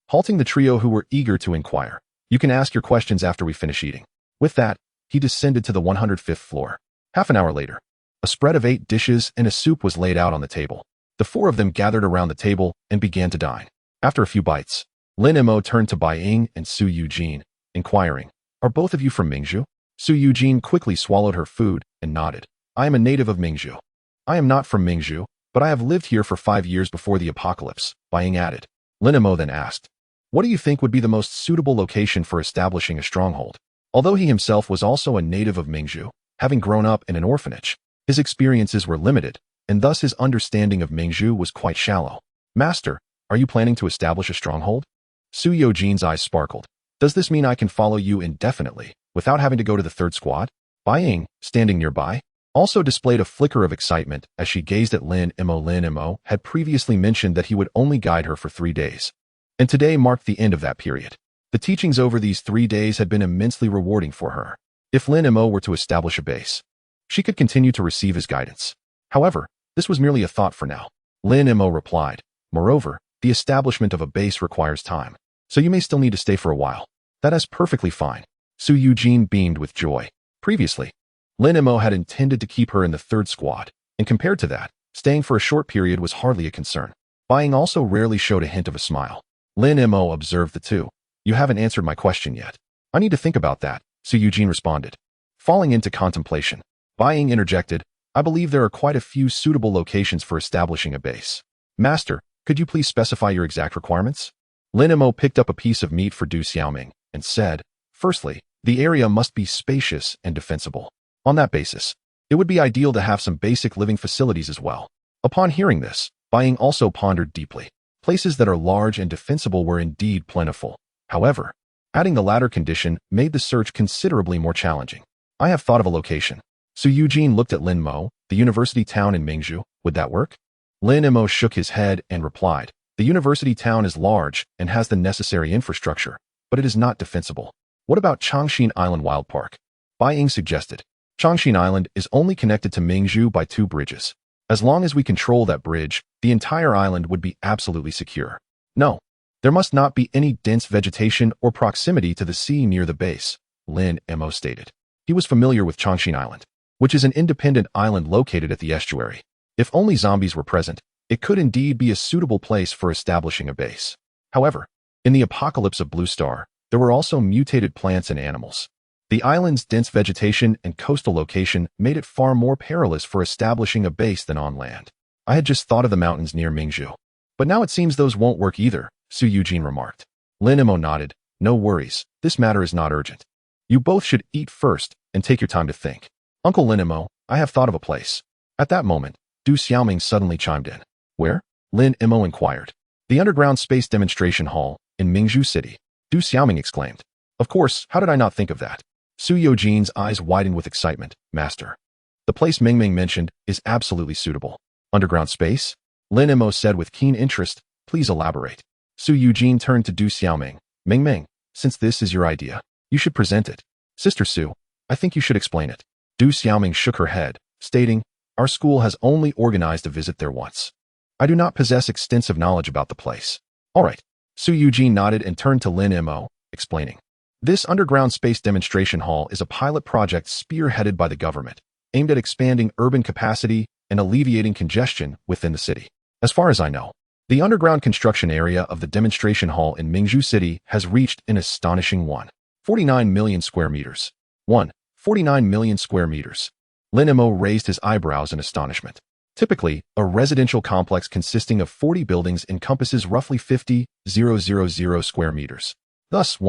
halting the trio who were eager to inquire. "You can ask your questions after we finish eating." With that, he descended to the 105th floor. Half an hour later, a spread of 8 dishes and a soup was laid out on the table. The 4 of them gathered around the table and began to dine. After a few bites, Lin Mo turned to Bai Ying and Su Yujin, inquiring, "Are both of you from Mingzhu?" Su Yujin quickly swallowed her food and nodded. "I am a native of Mingzhu." "I am not from Mingzhu, but I have lived here for 5 years before the apocalypse," Bai Ying added. Lin Mo then asked, "What do you think would be the most suitable location for establishing a stronghold?" Although he himself was also a native of Mingzhu, having grown up in an orphanage, his experiences were limited, and thus his understanding of Mingzhu was quite shallow. "Master, are you planning to establish a stronghold?" Su Yujin's eyes sparkled. "Does this mean I can follow you indefinitely, without having to go to the 3rd squad?" Bai Ying, standing nearby, also displayed a flicker of excitement as she gazed at Lin Mo. Lin Mo had previously mentioned that he would only guide her for 3 days, and today marked the end of that period. The teachings over these 3 days had been immensely rewarding for her. If Lin Mo were to establish a base, she could continue to receive his guidance. However, this was merely a thought for now. Lin Mo replied, "Moreover, the establishment of a base requires time, so you may still need to stay for a while." "That is perfectly fine." Su Yujin beamed with joy. Previously, Lin Mo had intended to keep her in the 3rd squad, and compared to that, staying for a short period was hardly a concern. Bai Ying also rarely showed a hint of a smile. Lin Mo observed the two. "You haven't answered my question yet." "I need to think about that," Su Yujin responded. Falling into contemplation, Bai Ying interjected, "I believe there are quite a few suitable locations for establishing a base. Master, could you please specify your exact requirements?" Lin Mo picked up a piece of meat for Du Xiaoming and said, "Firstly, the area must be spacious and defensible. On that basis, it would be ideal to have some basic living facilities as well." Upon hearing this, Bai Ying also pondered deeply. Places that are large and defensible were indeed plentiful. However, adding the latter condition made the search considerably more challenging. "I have thought of a location." Su Yujin looked at Lin Mo, "The university town in Mingzhu, would that work?" Lin Mo shook his head and replied, "The university town is large and has the necessary infrastructure, but it is not defensible." "What about Changxin Island Wild Park?" Bai Ying suggested. "Changxin Island is only connected to Mingzhu by 2 bridges. As long as we control that bridge, the entire island would be absolutely secure. No, there must not be any dense vegetation or proximity to the sea near the base," Lin Mo stated. He was familiar with Changxin Island, which is an independent island located at the estuary. If only zombies were present, it could indeed be a suitable place for establishing a base. However, in the apocalypse of Blue Star, there were also mutated plants and animals. The island's dense vegetation and coastal location made it far more perilous for establishing a base than on land. "I had just thought of the mountains near Mingzhu, but now it seems those won't work either," Su Yujin remarked. Lin Mo nodded. "No worries, this matter is not urgent. You both should eat first and take your time to think." "Uncle Lin Mo, I have thought of a place." At that moment, Du Xiaoming suddenly chimed in. "Where?" Lin Mo inquired. "The underground space demonstration hall in Mingzhu City," Du Xiaoming exclaimed. "Of course, how did I not think of that?" Su Yujin's eyes widened with excitement. "Master, the place Mingming mentioned is absolutely suitable." "Underground space?" Lin Mo said with keen interest. "Please elaborate." Su Yujin turned to Du Xiaoming. "Mingming, since this is your idea, you should present it." "Sister Su, I think you should explain it." Du Xiaoming shook her head, stating, "Our school has only organized a visit there once. I do not possess extensive knowledge about the place." "All right." Su Yujin nodded and turned to Lin Mo, explaining. "This underground space demonstration hall is a pilot project spearheaded by the government, aimed at expanding urban capacity and alleviating congestion within the city. As far as I know, the underground construction area of the demonstration hall in Mingzhu City has reached an astonishing 1.49 million square meters. 49 million square meters. Lin Mo raised his eyebrows in astonishment. Typically, a residential complex consisting of 40 buildings encompasses roughly 50,000 square meters. Thus,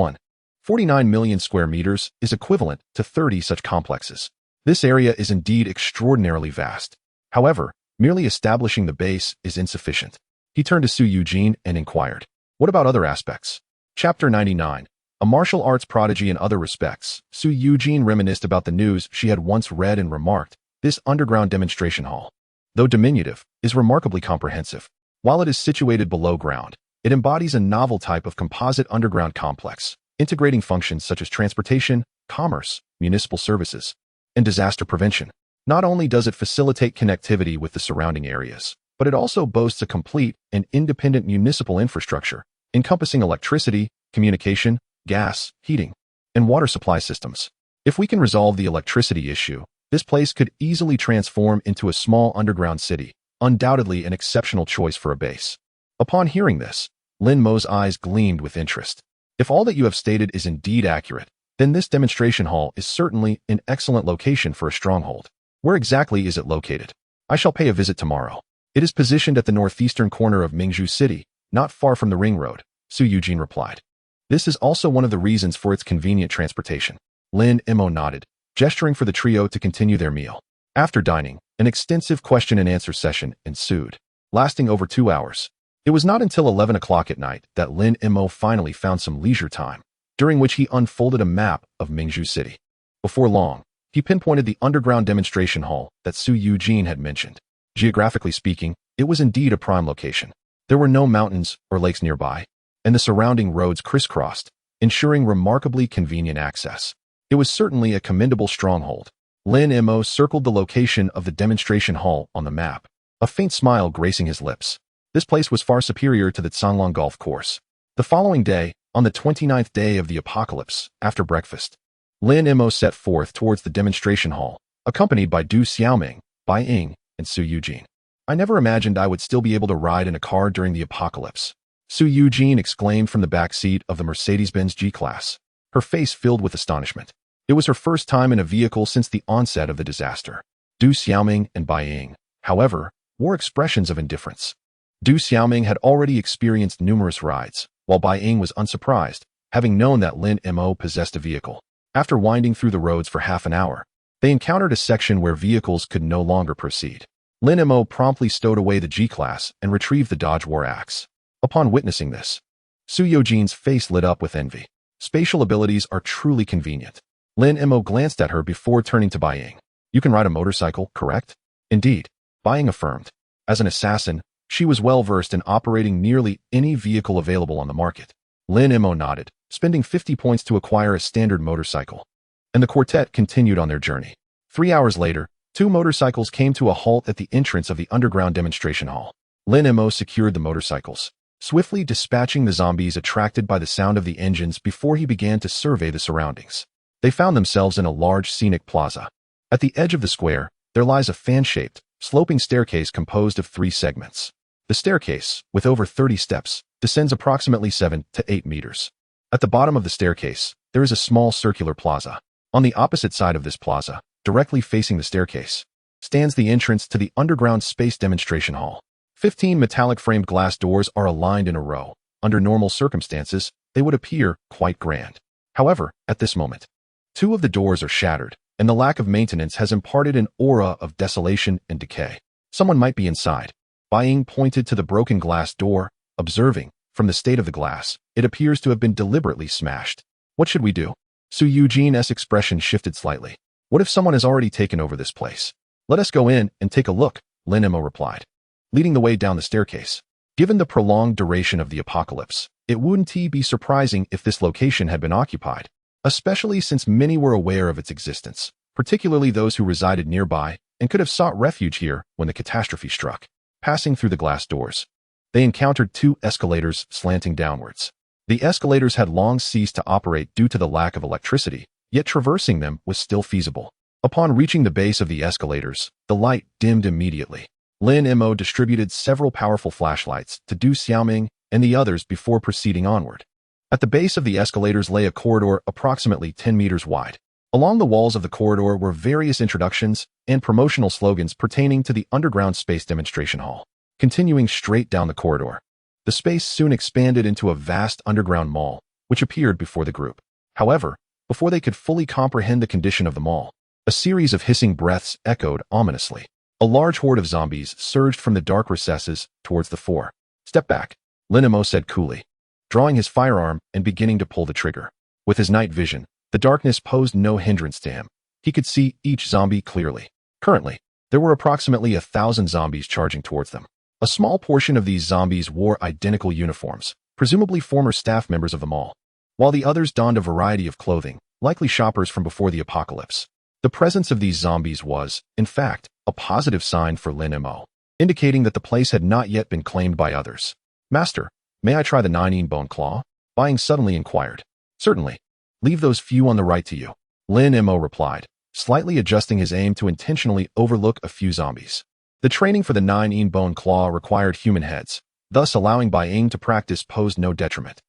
49 million square meters is equivalent to 30 such complexes. This area is indeed extraordinarily vast. However, merely establishing the base is insufficient. He turned to Su Eugene and inquired, "What about other aspects?" Chapter 99. A martial arts prodigy in other respects, Su Eugene reminisced about the news she had once read and remarked, "This underground demonstration hall, though diminutive, is remarkably comprehensive. While it is situated below ground, it embodies a novel type of composite underground complex, integrating functions such as transportation, commerce, municipal services, and disaster prevention. Not only does it facilitate connectivity with the surrounding areas, but it also boasts a complete and independent municipal infrastructure, encompassing electricity, communication, gas, heating, and water supply systems. If we can resolve the electricity issue, this place could easily transform into a small underground city, undoubtedly an exceptional choice for a base." Upon hearing this, Lin Mo's eyes gleamed with interest. "If all that you have stated is indeed accurate, then this demonstration hall is certainly an excellent location for a stronghold. Where exactly is it located?" "I shall pay a visit tomorrow. It is positioned at the northeastern corner of Mingzhu City, not far from the ring road," Su Eugene replied. "This is also one of the reasons for its convenient transportation." Lin Mo nodded, gesturing for the trio to continue their meal. After dining, an extensive question-and-answer session ensued, lasting over 2 hours. It was not until 11 o'clock at night that Lin Mo finally found some leisure time, during which he unfolded a map of Mingzhu City. Before long, he pinpointed the underground demonstration hall that Su Eugene had mentioned. Geographically speaking, it was indeed a prime location. There were no mountains or lakes nearby, and the surrounding roads crisscrossed, ensuring remarkably convenient access. It was certainly a commendable stronghold. Lin Mo circled the location of the demonstration hall on the map, a faint smile gracing his lips. This place was far superior to the Canlong golf course. The following day, on the 29th day of the apocalypse, after breakfast, Lin Mo set forth towards the demonstration hall, accompanied by Du Xiaoming, Bai Ying, and Su Eugene. "I never imagined I would still be able to ride in a car during the apocalypse," Su Eugene exclaimed from the back seat of the Mercedes-Benz G-Class, her face filled with astonishment. It was her first time in a vehicle since the onset of the disaster. Du Xiaoming and Bai Ying, however, wore expressions of indifference. Du Xiaoming had already experienced numerous rides, while Bai Ying was unsurprised, having known that Lin Mo possessed a vehicle. After winding through the roads for half an hour, they encountered a section where vehicles could no longer proceed. Lin Mo promptly stowed away the G-Class and retrieved the Dodge War Axe. Upon witnessing this, Su Eugene's face lit up with envy. Spatial abilities are truly convenient. Lin Mo glanced at her before turning to Bai Ying. "You can ride a motorcycle, correct?" "Indeed," Bai Ying affirmed. As an assassin, she was well versed in operating nearly any vehicle available on the market. Lin Mo nodded, spending 50 points to acquire a standard motorcycle. And the quartet continued on their journey. 3 hours later, 2 motorcycles came to a halt at the entrance of the underground demonstration hall. Lin Mo secured the motorcycles, swiftly dispatching the zombies attracted by the sound of the engines before he began to survey the surroundings. They found themselves in a large scenic plaza. At the edge of the square, there lies a fan-shaped, sloping staircase composed of 3 segments. The staircase, with over 30 steps, descends approximately 7 to 8 meters. At the bottom of the staircase, there is a small circular plaza. On the opposite side of this plaza, directly facing the staircase, stands the entrance to the underground space demonstration hall. 15 metallic framed glass doors are aligned in a row. Under normal circumstances, they would appear quite grand. However, at this moment, 2 of the doors are shattered, and the lack of maintenance has imparted an aura of desolation and decay. Someone might be inside. Bai Ying pointed to the broken glass door, observing, from the state of the glass, it appears to have been deliberately smashed. "What should we do?" Su Eugene's expression shifted slightly. "What if someone has already taken over this place?" "Let us go in and take a look," Lin Mo replied, leading the way down the staircase. Given the prolonged duration of the apocalypse, it wouldn't be surprising if this location had been occupied, especially since many were aware of its existence, particularly those who resided nearby and could have sought refuge here when the catastrophe struck. Passing through the glass doors, they encountered 2 escalators slanting downwards. The escalators had long ceased to operate due to the lack of electricity, yet traversing them was still feasible. Upon reaching the base of the escalators, the light dimmed immediately. Lin Mo distributed several powerful flashlights to Du Xiaoming and the others before proceeding onward. At the base of the escalators lay a corridor approximately 10 meters wide. Along the walls of the corridor were various introductions and promotional slogans pertaining to the underground space demonstration hall. Continuing straight down the corridor, the space soon expanded into a vast underground mall, which appeared before the group. However, before they could fully comprehend the condition of the mall, a series of hissing breaths echoed ominously. A large horde of zombies surged from the dark recesses towards the fore. "Step back," Lin Mo said coolly, drawing his firearm and beginning to pull the trigger. With his night vision, the darkness posed no hindrance to him. He could see each zombie clearly. Currently, there were approximately 1,000 zombies charging towards them. A small portion of these zombies wore identical uniforms, presumably former staff members of the mall, while the others donned a variety of clothing, likely shoppers from before the apocalypse. The presence of these zombies was, in fact, a positive sign for Lin Mo, indicating that the place had not yet been claimed by others. "Master, may I try the 9 bone claw?" Bai Ying suddenly inquired. "Certainly. Leave those few on the right to you," Lin Mo replied, slightly adjusting his aim to intentionally overlook a few zombies. The training for the 9 bone claw required human heads, thus allowing Bai Ying to practice posed no detriment.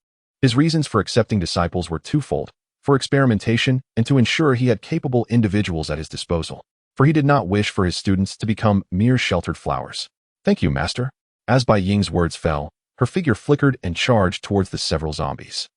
His reasons for accepting disciples were twofold: for experimentation and to ensure he had capable individuals at his disposal, for he did not wish for his students to become mere sheltered flowers. "Thank you, master." As Bai Ying's words fell, her figure flickered and charged towards the several zombies.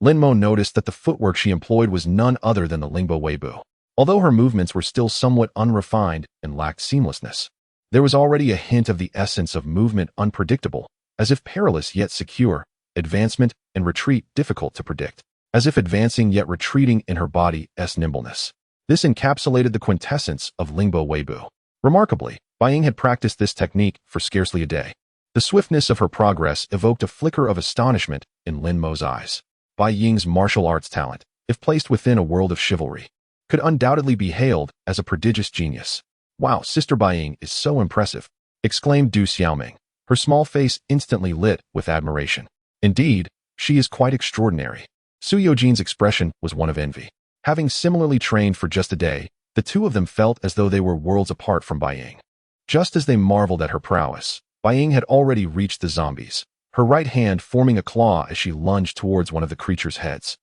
Lin Mo noticed that the footwork she employed was none other than the Lingbo Weibo. Although her movements were still somewhat unrefined and lacked seamlessness, there was already a hint of the essence of movement unpredictable, as if perilous yet secure, advancement and retreat difficult to predict, as if advancing yet retreating in her body's nimbleness. This encapsulated the quintessence of Lingbo Weibo. Remarkably, Bai Ying had practiced this technique for scarcely a day. The swiftness of her progress evoked a flicker of astonishment in Lin Mo's eyes. Bai Ying's martial arts talent, if placed within a world of chivalry, could undoubtedly be hailed as a prodigious genius. "Wow, Sister Bai Ying is so impressive," exclaimed Du Xiaoming, her small face instantly lit with admiration. "Indeed, she is quite extraordinary." Su Yojin's expression was one of envy. Having similarly trained for just a day, the two of them felt as though they were worlds apart from Bai Ying. Just as they marveled at her prowess, Bai Ying had already reached the zombies, her right hand forming a claw as she lunged towards one of the creature's heads.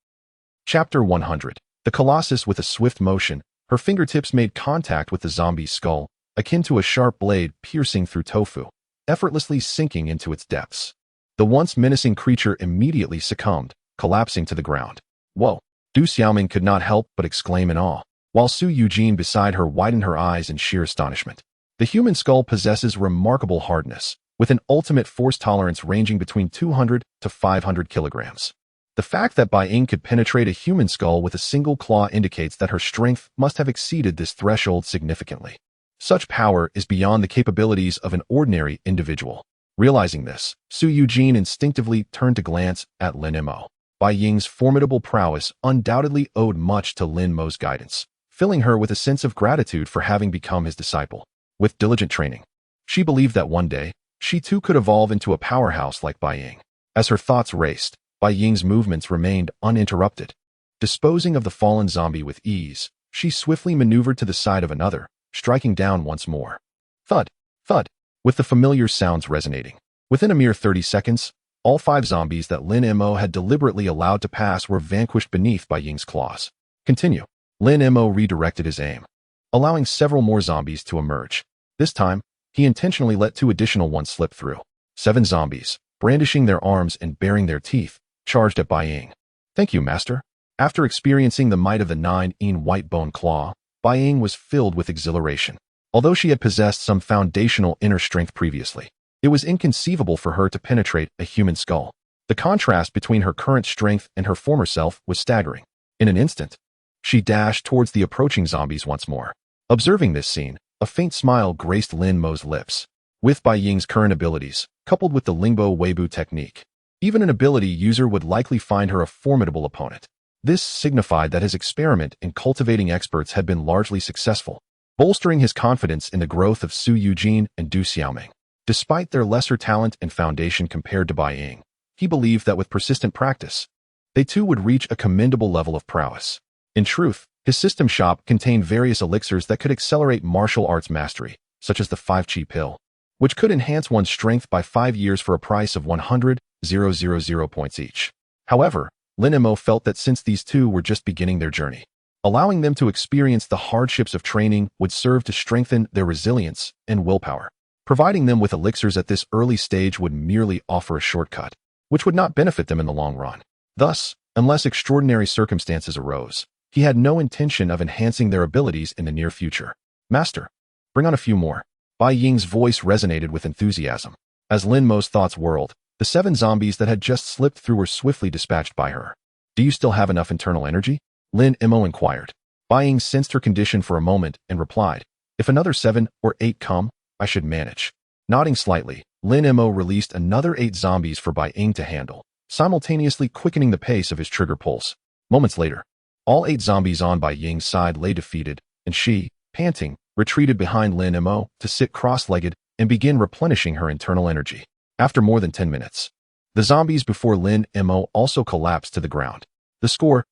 Chapter 100. The Colossus. With a swift motion, her fingertips made contact with the zombie's skull, akin to a sharp blade piercing through tofu, effortlessly sinking into its depths. The once menacing creature immediately succumbed, collapsing to the ground. "Whoa!" Du Xiaoming could not help but exclaim in awe, while Su Yujin beside her widened her eyes in sheer astonishment. The human skull possesses remarkable hardness, with an ultimate force tolerance ranging between 200 to 500 kilograms. The fact that Bai Ying could penetrate a human skull with a single claw indicates that her strength must have exceeded this threshold significantly. Such power is beyond the capabilities of an ordinary individual. Realizing this, Su Yujin instinctively turned to glance at Lin Mo. Bai Ying's formidable prowess undoubtedly owed much to Lin Mo's guidance, filling her with a sense of gratitude for having become his disciple. With diligent training, she believed that one day, she too could evolve into a powerhouse like Bai Ying. As her thoughts raced, Bai Ying's movements remained uninterrupted. Disposing of the fallen zombie with ease, she swiftly maneuvered to the side of another, striking down once more. Thud, thud, with the familiar sounds resonating. Within a mere 30 seconds, all 5 zombies that Lin Mo had deliberately allowed to pass were vanquished beneath Bai Ying's claws. "Continue." Lin Mo redirected his aim, allowing several more zombies to emerge. This time, he intentionally let 2 additional ones slip through. 7 zombies, brandishing their arms and baring their teeth, charged at Bai Ying. "Thank you, master." After experiencing the might of the 9 white bone claw, Bai Ying was filled with exhilaration. Although she had possessed some foundational inner strength previously, it was inconceivable for her to penetrate a human skull. The contrast between her current strength and her former self was staggering. In an instant, she dashed towards the approaching zombies once more. Observing this scene, a faint smile graced Lin Mo's lips. With Bai Ying's current abilities, coupled with the Lingbo Weibo technique, even an ability user would likely find her a formidable opponent. This signified that his experiment in cultivating experts had been largely successful, bolstering his confidence in the growth of Su Yujin and Du Xiaoming. Despite their lesser talent and foundation compared to Bai Ying, he believed that with persistent practice, they too would reach a commendable level of prowess. In truth, his system shop contained various elixirs that could accelerate martial arts mastery, such as the 5-Chi pill, which could enhance one's strength by 5 years for a price of 100,000 points each. However, Lin Mo felt that since these two were just beginning their journey, Allowing them to experience the hardships of training would serve to strengthen their resilience and willpower. Providing them with elixirs at this early stage would merely offer a shortcut, which would not benefit them in the long run. Thus, unless extraordinary circumstances arose, he had no intention of enhancing their abilities in the near future. Master, bring on a few more. Bai Ying's voice resonated with enthusiasm. As Lin Mo's thoughts whirled, the 7 zombies that had just slipped through were swiftly dispatched by her. Do you still have enough internal energy? Lin Mo inquired. Bai Ying sensed her condition for a moment and replied, if another 7 or 8 come, I should manage. Nodding slightly, Lin Mo released another 8 zombies for Bai Ying to handle, simultaneously quickening the pace of his trigger pulse. Moments later, all 8 zombies on Bai Ying's side lay defeated, and she, panting, retreated behind Lin Mo to sit cross-legged and begin replenishing her internal energy. After more than 10 minutes, the zombies before Lin Mo also collapsed to the ground. The score,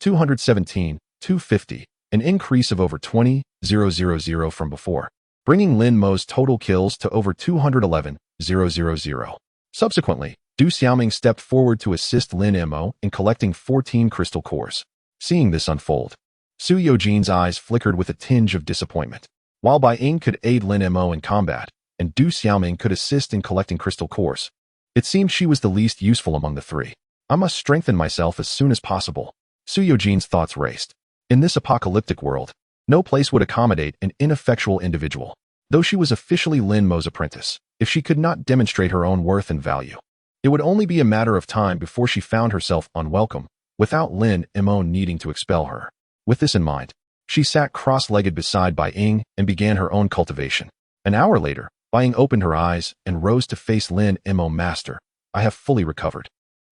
217-250, an increase of over 20,000 from before, bringing Lin Mo's total kills to over 211,000. Subsequently, Du Xiaoming stepped forward to assist Lin Mo in collecting 14 crystal cores. Seeing this unfold, Su Yojin's eyes flickered with a tinge of disappointment. While Bai Ying could aid Lin Mo in combat, and Du Xiaoming could assist in collecting crystal cores, it seemed she was the least useful among the 3. I must strengthen myself as soon as possible. Su Yojin's thoughts raced. In this apocalyptic world, no place would accommodate an ineffectual individual. Though she was officially Lin Mo's apprentice, if she could not demonstrate her own worth and value, it would only be a matter of time before she found herself unwelcome, without Lin Mo needing to expel her. With this in mind, she sat cross-legged beside Bai Ying and began her own cultivation. An hour later, Bai Ying opened her eyes and rose to face Lin Mo. Master, I have fully recovered.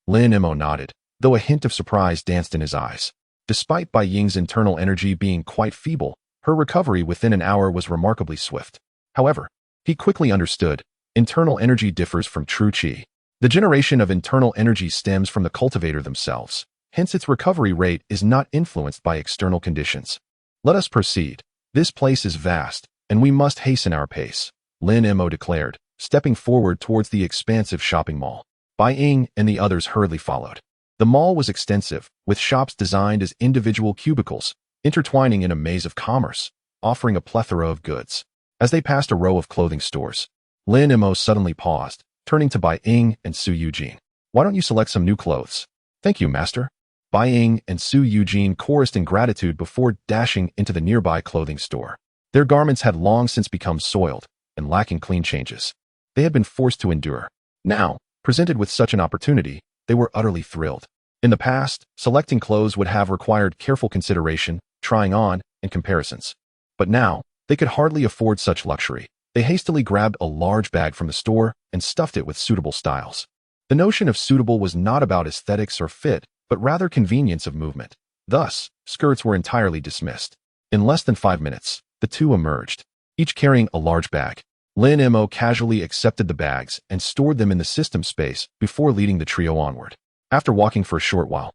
Lin Mo nodded, though a hint of surprise danced in his eyes. Despite Bai Ying's internal energy being quite feeble, her recovery within an hour was remarkably swift. However, he quickly understood, internal energy differs from true qi. The generation of internal energy stems from the cultivator themselves, hence its recovery rate is not influenced by external conditions. Let us proceed. This place is vast, and we must hasten our pace, Lin Mo declared, stepping forward towards the expansive shopping mall. Bai Ying and the others hurriedly followed. The mall was extensive, with shops designed as individual cubicles, intertwining in a maze of commerce, offering a plethora of goods. As they passed a row of clothing stores, Lin Mo suddenly paused, turning to Bai Ying and Su Yujin. Why don't you select some new clothes? Thank you, master. Bai Ying and Su Yujin chorused in gratitude before dashing into the nearby clothing store. Their garments had long since become soiled and lacking clean changes. They had been forced to endure. Now, presented with such an opportunity, they were utterly thrilled. In the past, selecting clothes would have required careful consideration, trying on, and comparisons. But now, they could hardly afford such luxury. They hastily grabbed a large bag from the store and stuffed it with suitable styles. The notion of suitable was not about aesthetics or fit, but rather convenience of movement. Thus, skirts were entirely dismissed. In less than 5 minutes, the two emerged, each carrying a large bag. Lin Mo casually accepted the bags and stored them in the system space before leading the trio onward. After walking for a short while,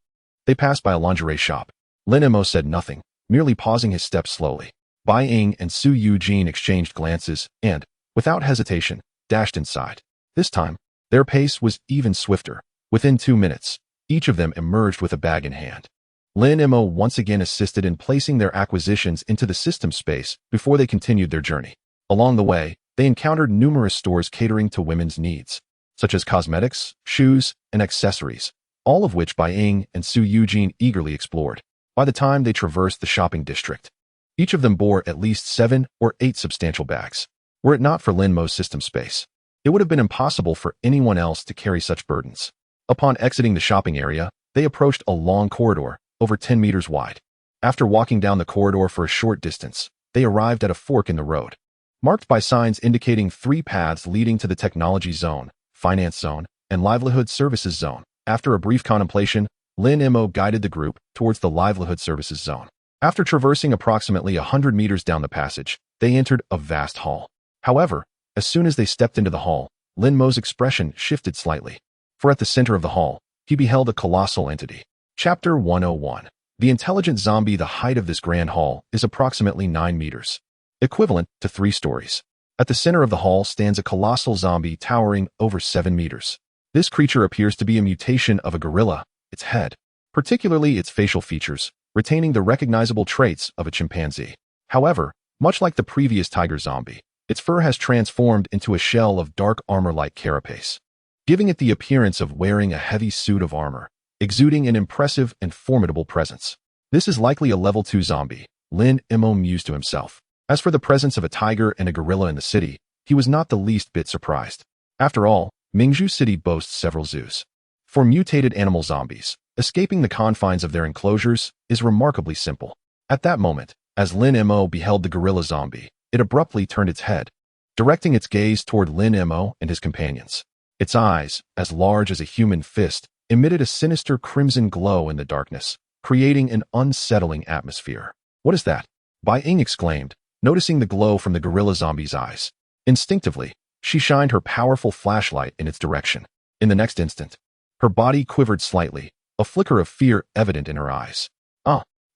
they passed by a lingerie shop. Lin Mo said nothing, merely pausing his steps slowly. Bai Ying and Su Yujin exchanged glances and, without hesitation, dashed inside. This time, their pace was even swifter. Within 2 minutes, each of them emerged with a bag in hand. Lin Mo once again assisted in placing their acquisitions into the system space before they continued their journey. Along the way, they encountered numerous stores catering to women's needs, such as cosmetics, shoes, and accessories, all of which Bai Ying and Su Yujin eagerly explored. By the time they traversed the shopping district, each of them bore at least 7 or 8 substantial bags. Were it not for Lin Mo's system space, it would have been impossible for anyone else to carry such burdens. Upon exiting the shopping area, they approached a long corridor, over 10 meters wide. After walking down the corridor for a short distance, they arrived at a fork in the road, marked by signs indicating 3 paths leading to the technology zone, finance zone, and livelihood services zone. After a brief contemplation, Lin Mo guided the group towards the livelihood services zone. After traversing approximately 100 meters down the passage, they entered a vast hall. However, as soon as they stepped into the hall, Lin Mo's expression shifted slightly. For at the center of the hall, he beheld a colossal entity. Chapter 101. The intelligent zombie. The height of this grand hall is approximately 9 meters, equivalent to 3 stories. At the center of the hall stands a colossal zombie towering over 7 meters. This creature appears to be a mutation of a gorilla. Its head, particularly its facial features, retaining the recognizable traits of a chimpanzee. However, much like the previous tiger zombie, its fur has transformed into a shell of dark armor-like carapace, giving it the appearance of wearing a heavy suit of armor, exuding an impressive and formidable presence. This is likely a level 2 zombie, Lin Mo mused to himself. As for the presence of a tiger and a gorilla in the city, he was not the least bit surprised. After all, Mingzhu City boasts several zoos. For mutated animal zombies, escaping the confines of their enclosures is remarkably simple. At that moment, as Lin Mo beheld the gorilla zombie, it abruptly turned its head, directing its gaze toward Lin Mo and his companions. Its eyes, as large as a human fist, emitted a sinister crimson glow in the darkness, creating an unsettling atmosphere. "What is that?" Bai Ying exclaimed, noticing the glow from the gorilla zombie's eyes. Instinctively, she shined her powerful flashlight in its direction. In the next instant, her body quivered slightly, a flicker of fear evident in her eyes.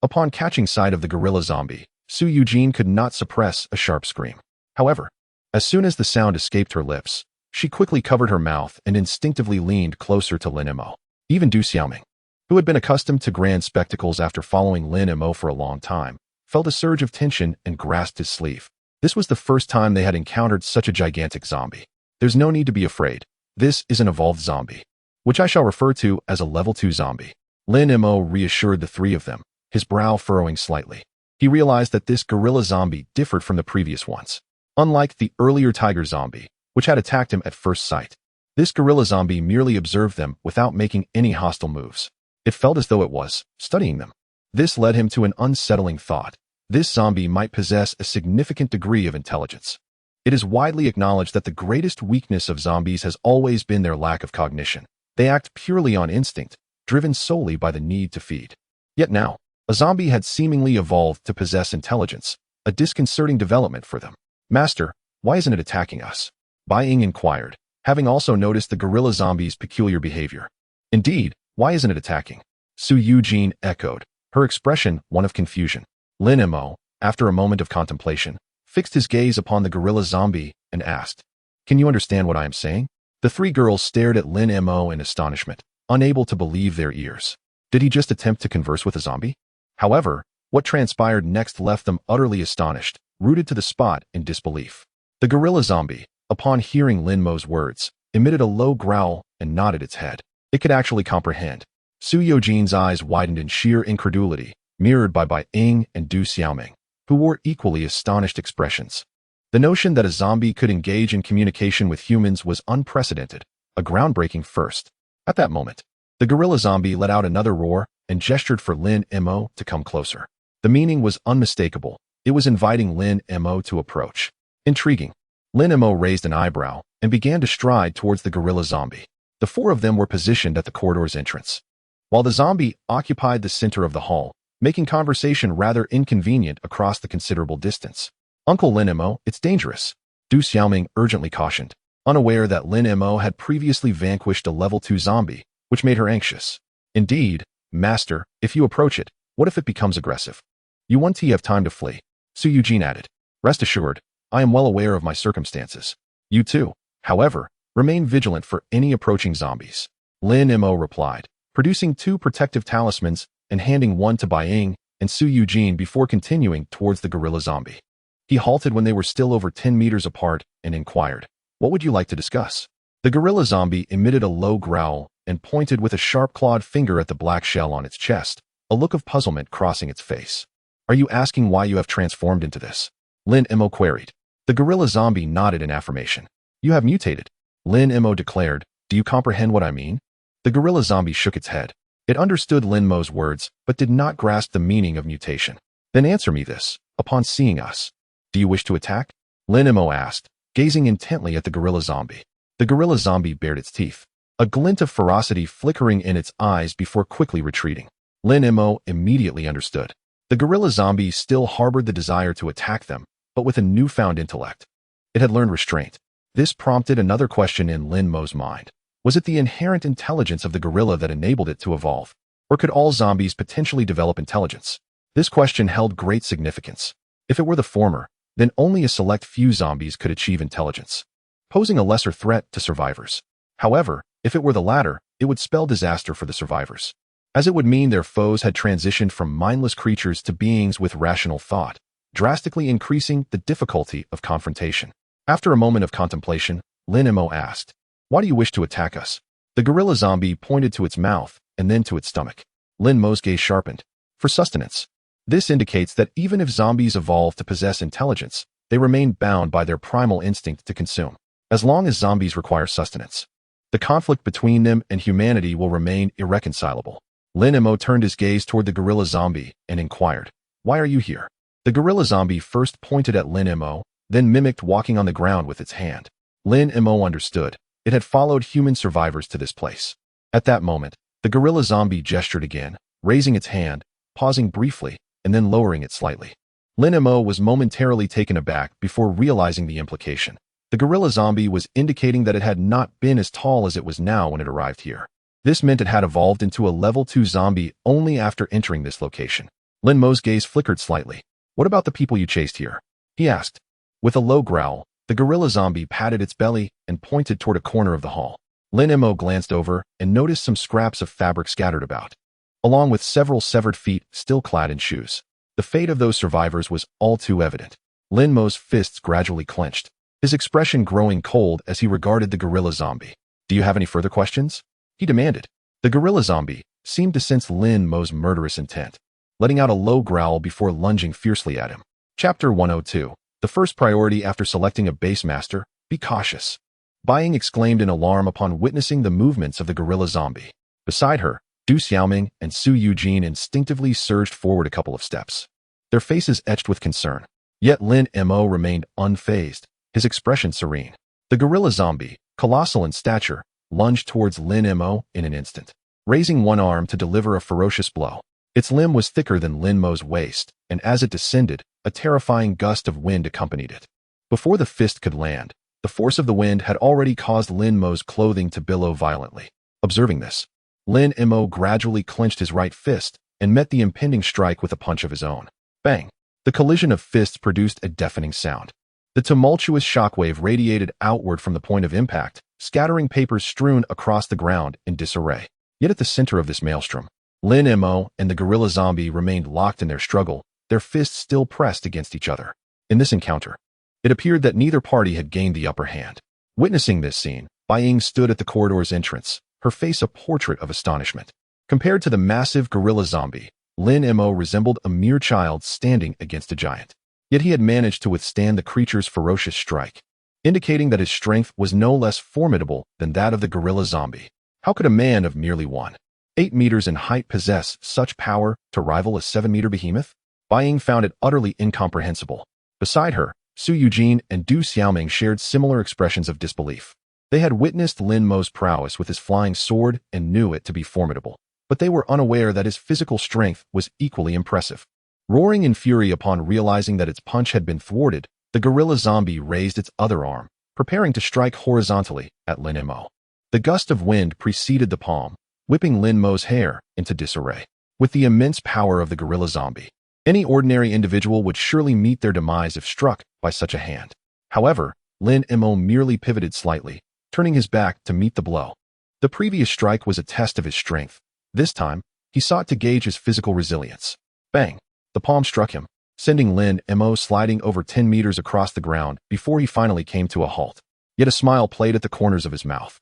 Upon catching sight of the gorilla zombie, Su Eugene could not suppress a sharp scream. However, as soon as the sound escaped her lips, she quickly covered her mouth and instinctively leaned closer to Lin Mo. Even Du Xiaoming, who had been accustomed to grand spectacles after following Lin Mo for a long time, felt a surge of tension and grasped his sleeve. This was the first time they had encountered such a gigantic zombie. "There's no need to be afraid. This is an evolved zombie, which I shall refer to as a level 2 zombie." Lin Mo reassured the three of them, his brow furrowing slightly. He realized that this gorilla zombie differed from the previous ones. Unlike the earlier tiger zombie, which had attacked him at first sight, this gorilla zombie merely observed them without making any hostile moves. It felt as though it was studying them. This led him to an unsettling thought. This zombie might possess a significant degree of intelligence. It is widely acknowledged that the greatest weakness of zombies has always been their lack of cognition. They act purely on instinct, driven solely by the need to feed. Yet now, a zombie had seemingly evolved to possess intelligence, a disconcerting development for them. "Master, why isn't it attacking us?" Bai Ying inquired, having also noticed the gorilla zombie's peculiar behavior. "Indeed, why isn't it attacking?" Su Eugene echoed, her expression one of confusion. Lin Mo, after a moment of contemplation, fixed his gaze upon the gorilla zombie and asked, "Can you understand what I am saying?" The three girls stared at Lin Mo in astonishment, unable to believe their ears. Did he just attempt to converse with a zombie? However, what transpired next left them utterly astonished, rooted to the spot in disbelief. The gorilla zombie, upon hearing Lin Mo's words, emitted a low growl and nodded its head. It could actually comprehend. Su Eugene's eyes widened in sheer incredulity, mirrored by Bai Ying and Du Xiaoming, who wore equally astonished expressions. The notion that a zombie could engage in communication with humans was unprecedented, a groundbreaking first. At that moment, the gorilla zombie let out another roar and gestured for Lin Mo to come closer. The meaning was unmistakable. It was inviting Lin Mo to approach. Intriguing. Lin Mo raised an eyebrow and began to stride towards the gorilla zombie. The four of them were positioned at the corridor's entrance, while the zombie occupied the center of the hall, making conversation rather inconvenient across the considerable distance. "Uncle Lin Mo, it's dangerous," Du Xiaoming urgently cautioned, unaware that Lin Mo had previously vanquished a level 2 zombie, which made her anxious. "Indeed, Master, if you approach it, what if it becomes aggressive? You want to have time to flee," Su Eugene added. "Rest assured, I am well aware of my circumstances. You too, however, remain vigilant for any approaching zombies," Lin Mo replied, producing 2 protective talismans and handing one to Bai Ying and Su Eugene before continuing towards the gorilla zombie. He halted when they were still over 10 meters apart and inquired, "What would you like to discuss?" The gorilla zombie emitted a low growl and pointed with a sharp-clawed finger at the black shell on its chest, a look of puzzlement crossing its face. "Are you asking why you have transformed into this?" Lin Mo queried. The gorilla zombie nodded in affirmation. "You have mutated," Lin Mo declared. "Do you comprehend what I mean?" The gorilla zombie shook its head. It understood Lin Mo's words, but did not grasp the meaning of mutation. "Then answer me this. Upon seeing us, do you wish to attack?" Lin Mo asked, gazing intently at the gorilla zombie. The gorilla zombie bared its teeth, a glint of ferocity flickering in its eyes before quickly retreating. Lin Mo immediately understood. The gorilla zombie still harbored the desire to attack them, but with a newfound intellect. It had learned restraint. This prompted another question in Lin Mo's mind. Was it the inherent intelligence of the gorilla that enabled it to evolve? Or could all zombies potentially develop intelligence? This question held great significance. If it were the former, then only a select few zombies could achieve intelligence, posing a lesser threat to survivors. However, if it were the latter, it would spell disaster for the survivors. as it would mean their foes had transitioned from mindless creatures to beings with rational thought, drastically increasing the difficulty of confrontation. After a moment of contemplation, Lin Mo asked, "Why do you wish to attack us?" The gorilla zombie pointed to its mouth and then to its stomach. Lin Mo's gaze sharpened. "For sustenance." This indicates that even if zombies evolve to possess intelligence, they remain bound by their primal instinct to consume. As long as zombies require sustenance, the conflict between them and humanity will remain irreconcilable. Lin Mo turned his gaze toward the gorilla zombie and inquired, "Why are you here?" The gorilla zombie first pointed at Lin Mo, then mimicked walking on the ground with its hand. Lin Mo understood. It had followed human survivors to this place. At that moment, the gorilla zombie gestured again, raising its hand, pausing briefly, and then lowering it slightly. Lin Mo was momentarily taken aback before realizing the implication. The gorilla zombie was indicating that it had not been as tall as it was now when it arrived here. This meant it had evolved into a level 2 zombie only after entering this location. Lin Mo's gaze flickered slightly. "What about the people you chased here?" he asked. With a low growl, the gorilla zombie patted its belly and pointed toward a corner of the hall. Lin Mo glanced over and noticed some scraps of fabric scattered about, along with several severed feet still clad in shoes. The fate of those survivors was all too evident. Lin Mo's fists gradually clenched, his expression growing cold as he regarded the gorilla zombie. "Do you have any further questions?" he demanded. The gorilla zombie seemed to sense Lin Mo's murderous intent, letting out a low growl before lunging fiercely at him. Chapter 102. The first priority after selecting a base master, be cautious. Bai exclaimed in alarm upon witnessing the movements of the gorilla zombie. Beside her, Du Xiaoming and Su Yujin instinctively surged forward a couple of steps, their faces etched with concern. Yet Lin Mo remained unfazed, his expression serene. The gorilla zombie, colossal in stature, lunged towards Lin Mo in an instant, raising one arm to deliver a ferocious blow. Its limb was thicker than Lin Mo's waist, and as it descended, a terrifying gust of wind accompanied it. Before the fist could land, the force of the wind had already caused Lin Mo's clothing to billow violently. Observing this, Lin Mo gradually clenched his right fist and met the impending strike with a punch of his own. Bang! The collision of fists produced a deafening sound. The tumultuous shockwave radiated outward from the point of impact, scattering papers strewn across the ground in disarray. Yet at the center of this maelstrom, Lin Mo and the gorilla zombie remained locked in their struggle, their fists still pressed against each other. In this encounter, it appeared that neither party had gained the upper hand. Witnessing this scene, Bai stood at the corridor's entrance, her face a portrait of astonishment. Compared to the massive gorilla zombie, Lin Mo resembled a mere child standing against a giant. Yet he had managed to withstand the creature's ferocious strike, indicating that his strength was no less formidable than that of the gorilla zombie. How could a man of merely 1.8 meters in height possess such power to rival a 7-meter behemoth? Bai found it utterly incomprehensible. Beside her, Su Yujin and Du Xiaoming shared similar expressions of disbelief. They had witnessed Lin Mo's prowess with his flying sword and knew it to be formidable, but they were unaware that his physical strength was equally impressive. Roaring in fury upon realizing that its punch had been thwarted, the gorilla zombie raised its other arm, preparing to strike horizontally at Lin Mo. The gust of wind preceded the palm, whipping Lin Mo's hair into disarray. With the immense power of the gorilla zombie, any ordinary individual would surely meet their demise if struck by such a hand. However, Lin Mo merely pivoted slightly, turning his back to meet the blow. The previous strike was a test of his strength. This time, he sought to gauge his physical resilience. Bang! The palm struck him, sending Lin Mo sliding over 10 meters across the ground before he finally came to a halt. Yet a smile played at the corners of his mouth,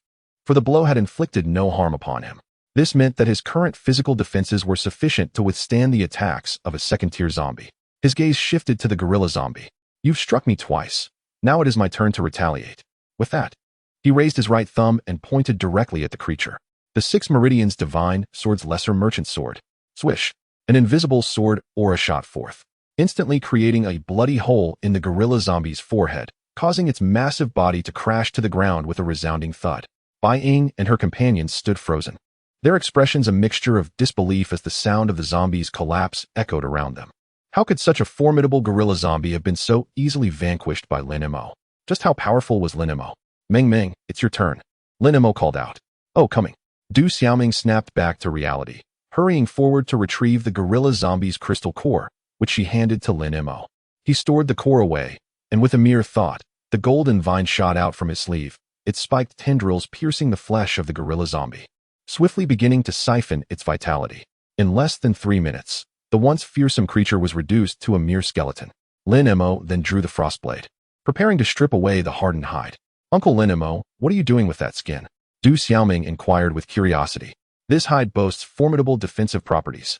for the blow had inflicted no harm upon him. This meant that his current physical defenses were sufficient to withstand the attacks of a second-tier zombie. His gaze shifted to the gorilla zombie. "You've struck me twice. Now it is my turn to retaliate." With that, he raised his right thumb and pointed directly at the creature. The 6 Meridian's Divine Sword's Lesser Merchant Sword. Swish! An invisible sword aura shot forth, instantly creating a bloody hole in the gorilla zombie's forehead, causing its massive body to crash to the ground with a resounding thud. Bai and her companions stood frozen, their expressions a mixture of disbelief as the sound of the zombie's collapse echoed around them. How could such a formidable gorilla zombie have been so easily vanquished by Lin Mo? Just how powerful was Lin Mo? "Meng Meng, it's your turn," Lin Mo called out. "Oh, coming." Du Xiaoming snapped back to reality, hurrying forward to retrieve the gorilla zombie's crystal core, which she handed to Lin Mo. He stored the core away, and with a mere thought, the golden vine shot out from his sleeve, its spiked tendrils piercing the flesh of the gorilla zombie. swiftly beginning to siphon its vitality. In less than 3 minutes, the once fearsome creature was reduced to a mere skeleton. Lin Mo then drew the frostblade, preparing to strip away the hardened hide. Uncle Lin Mo, what are you doing with that skin? Du Xiaoming inquired with curiosity. This hide boasts formidable defensive properties.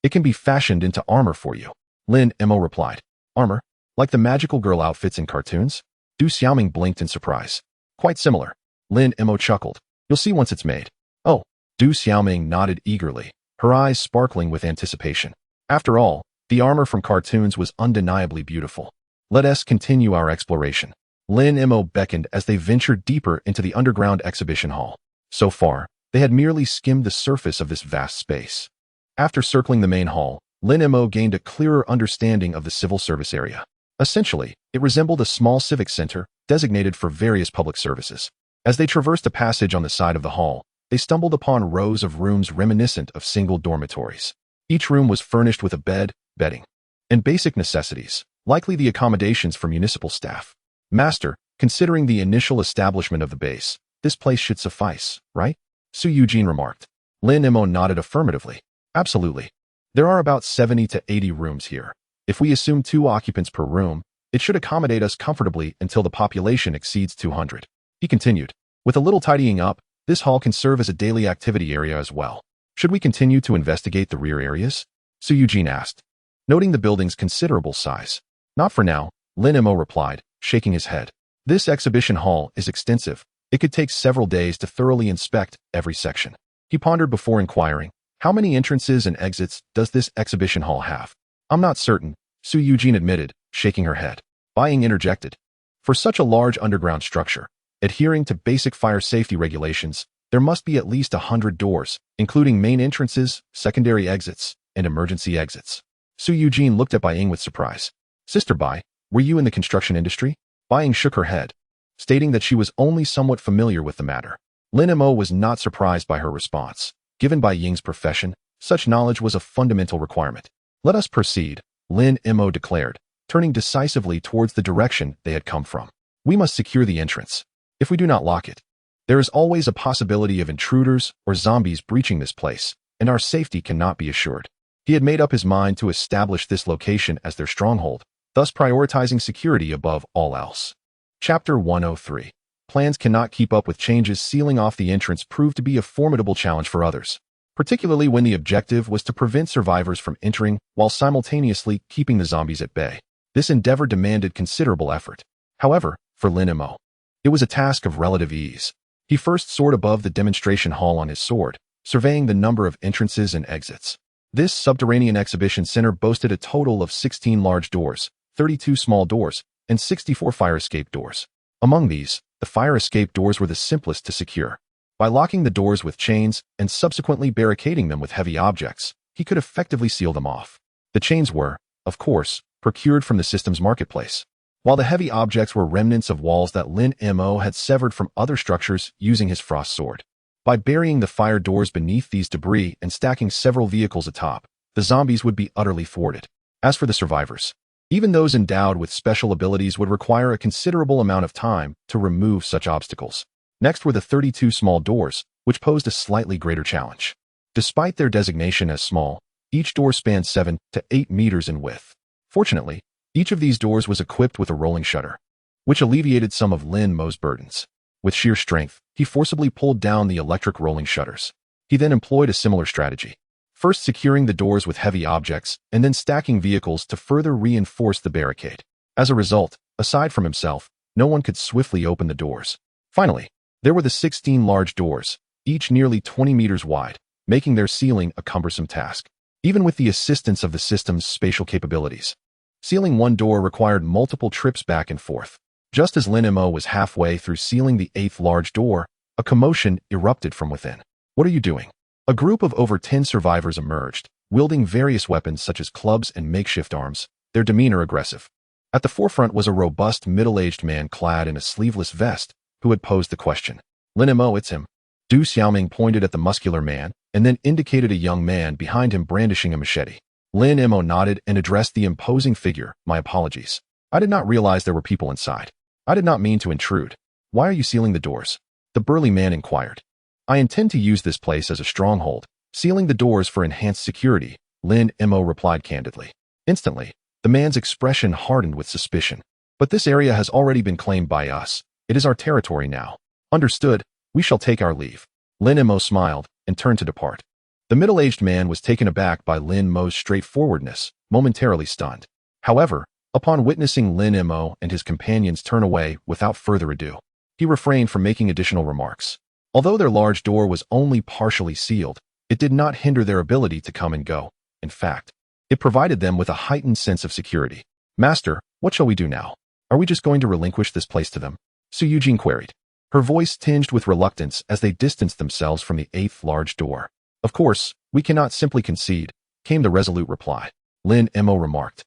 It can be fashioned into armor for you. Lin Mo replied. Armor? Like the magical girl outfits in cartoons? Du Xiaoming blinked in surprise. Quite similar. Lin Mo chuckled. You'll see once it's made. Oh. Du Xiaoming nodded eagerly, her eyes sparkling with anticipation. After all, the armor from cartoons was undeniably beautiful. Let us continue our exploration. Lin Mo beckoned as they ventured deeper into the underground exhibition hall. So far, they had merely skimmed the surface of this vast space. After circling the main hall, Lin Mo gained a clearer understanding of the civil service area. Essentially, it resembled a small civic center designated for various public services. As they traversed a passage on the side of the hall, they stumbled upon rows of rooms reminiscent of single dormitories. Each room was furnished with a bed, bedding, and basic necessities, likely the accommodations for municipal staff. Master, considering the initial establishment of the base, this place should suffice, right? Su Eugene remarked. Lin Mo nodded affirmatively. Absolutely. There are about 70 to 80 rooms here. If we assume 2 occupants per room, it should accommodate us comfortably until the population exceeds 200. He continued. With a little tidying up, this hall can serve as a daily activity area as well. Should we continue to investigate the rear areas? Su Eugene asked, noting the building's considerable size. Not for now, Lin Mo replied, shaking his head. This exhibition hall is extensive. It could take several days to thoroughly inspect every section. He pondered before inquiring, how many entrances and exits does this exhibition hall have? I'm not certain, Su Eugene admitted, shaking her head. Buying interjected. For such a large underground structure, adhering to basic fire safety regulations, there must be at least 100 doors, including main entrances, secondary exits, and emergency exits. Su Eugene looked at Bai Ying with surprise. Sister Bai, were you in the construction industry? Bai Ying shook her head, stating that she was only somewhat familiar with the matter. Lin Mo was not surprised by her response. Given Bai Ying's profession, such knowledge was a fundamental requirement. Let us proceed, Lin Mo declared, turning decisively towards the direction they had come from. We must secure the entrance. If we do not lock it, there is always a possibility of intruders or zombies breaching this place, and our safety cannot be assured. He had made up his mind to establish this location as their stronghold, thus prioritizing security above all else. Chapter 103. Plans cannot keep up with changes. Sealing off the entrance proved to be a formidable challenge for others, particularly when the objective was to prevent survivors from entering while simultaneously keeping the zombies at bay. This endeavor demanded considerable effort. However, for Lin Mo, it was a task of relative ease. He first soared above the demonstration hall on his sword, surveying the number of entrances and exits. This subterranean exhibition center boasted a total of 16 large doors, 32 small doors, and 64 fire escape doors. Among these, the fire escape doors were the simplest to secure. By locking the doors with chains and subsequently barricading them with heavy objects, he could effectively seal them off. The chains were, of course, procured from the system's marketplace, while the heavy objects were remnants of walls that Lin Mo had severed from other structures using his frost sword. By burying the fire doors beneath these debris and stacking several vehicles atop, the zombies would be utterly thwarted. As for the survivors, even those endowed with special abilities would require a considerable amount of time to remove such obstacles. Next were the 32 small doors, which posed a slightly greater challenge. Despite their designation as small, each door spanned 7 to 8 meters in width. Fortunately, each of these doors was equipped with a rolling shutter, which alleviated some of Lin Mo's burdens. With sheer strength, he forcibly pulled down the electric rolling shutters. He then employed a similar strategy, first securing the doors with heavy objects and then stacking vehicles to further reinforce the barricade. As a result, aside from himself, no one could swiftly open the doors. Finally, there were the 16 large doors, each nearly 20 meters wide, making their sealing a cumbersome task. Even with the assistance of the system's spatial capabilities, sealing one door required multiple trips back and forth. Just as Lin Mo was halfway through sealing the 8th large door, a commotion erupted from within. What are you doing? A group of over 10 survivors emerged, wielding various weapons such as clubs and makeshift arms, their demeanor aggressive. At the forefront was a robust middle-aged man clad in a sleeveless vest, who had posed the question. Lin Mo, it's him. Du Xiaoming pointed at the muscular man, and then indicated a young man behind him brandishing a machete. Lin Mo nodded and addressed the imposing figure. My apologies. I did not realize there were people inside. I did not mean to intrude. Why are you sealing the doors? The burly man inquired. I intend to use this place as a stronghold, sealing the doors for enhanced security, Lin Mo replied candidly. Instantly, the man's expression hardened with suspicion. But this area has already been claimed by us. It is our territory now. Understood, we shall take our leave. Lin Mo smiled and turned to depart. The middle-aged man was taken aback by Lin Mo's straightforwardness, momentarily stunned. However, upon witnessing Lin Mo and his companions turn away without further ado, he refrained from making additional remarks. Although their large door was only partially sealed, it did not hinder their ability to come and go. In fact, it provided them with a heightened sense of security. Master, what shall we do now? Are we just going to relinquish this place to them? Su Eugene queried, her voice tinged with reluctance as they distanced themselves from the 8th large door. Of course, we cannot simply concede, came the resolute reply. Lin Mo remarked.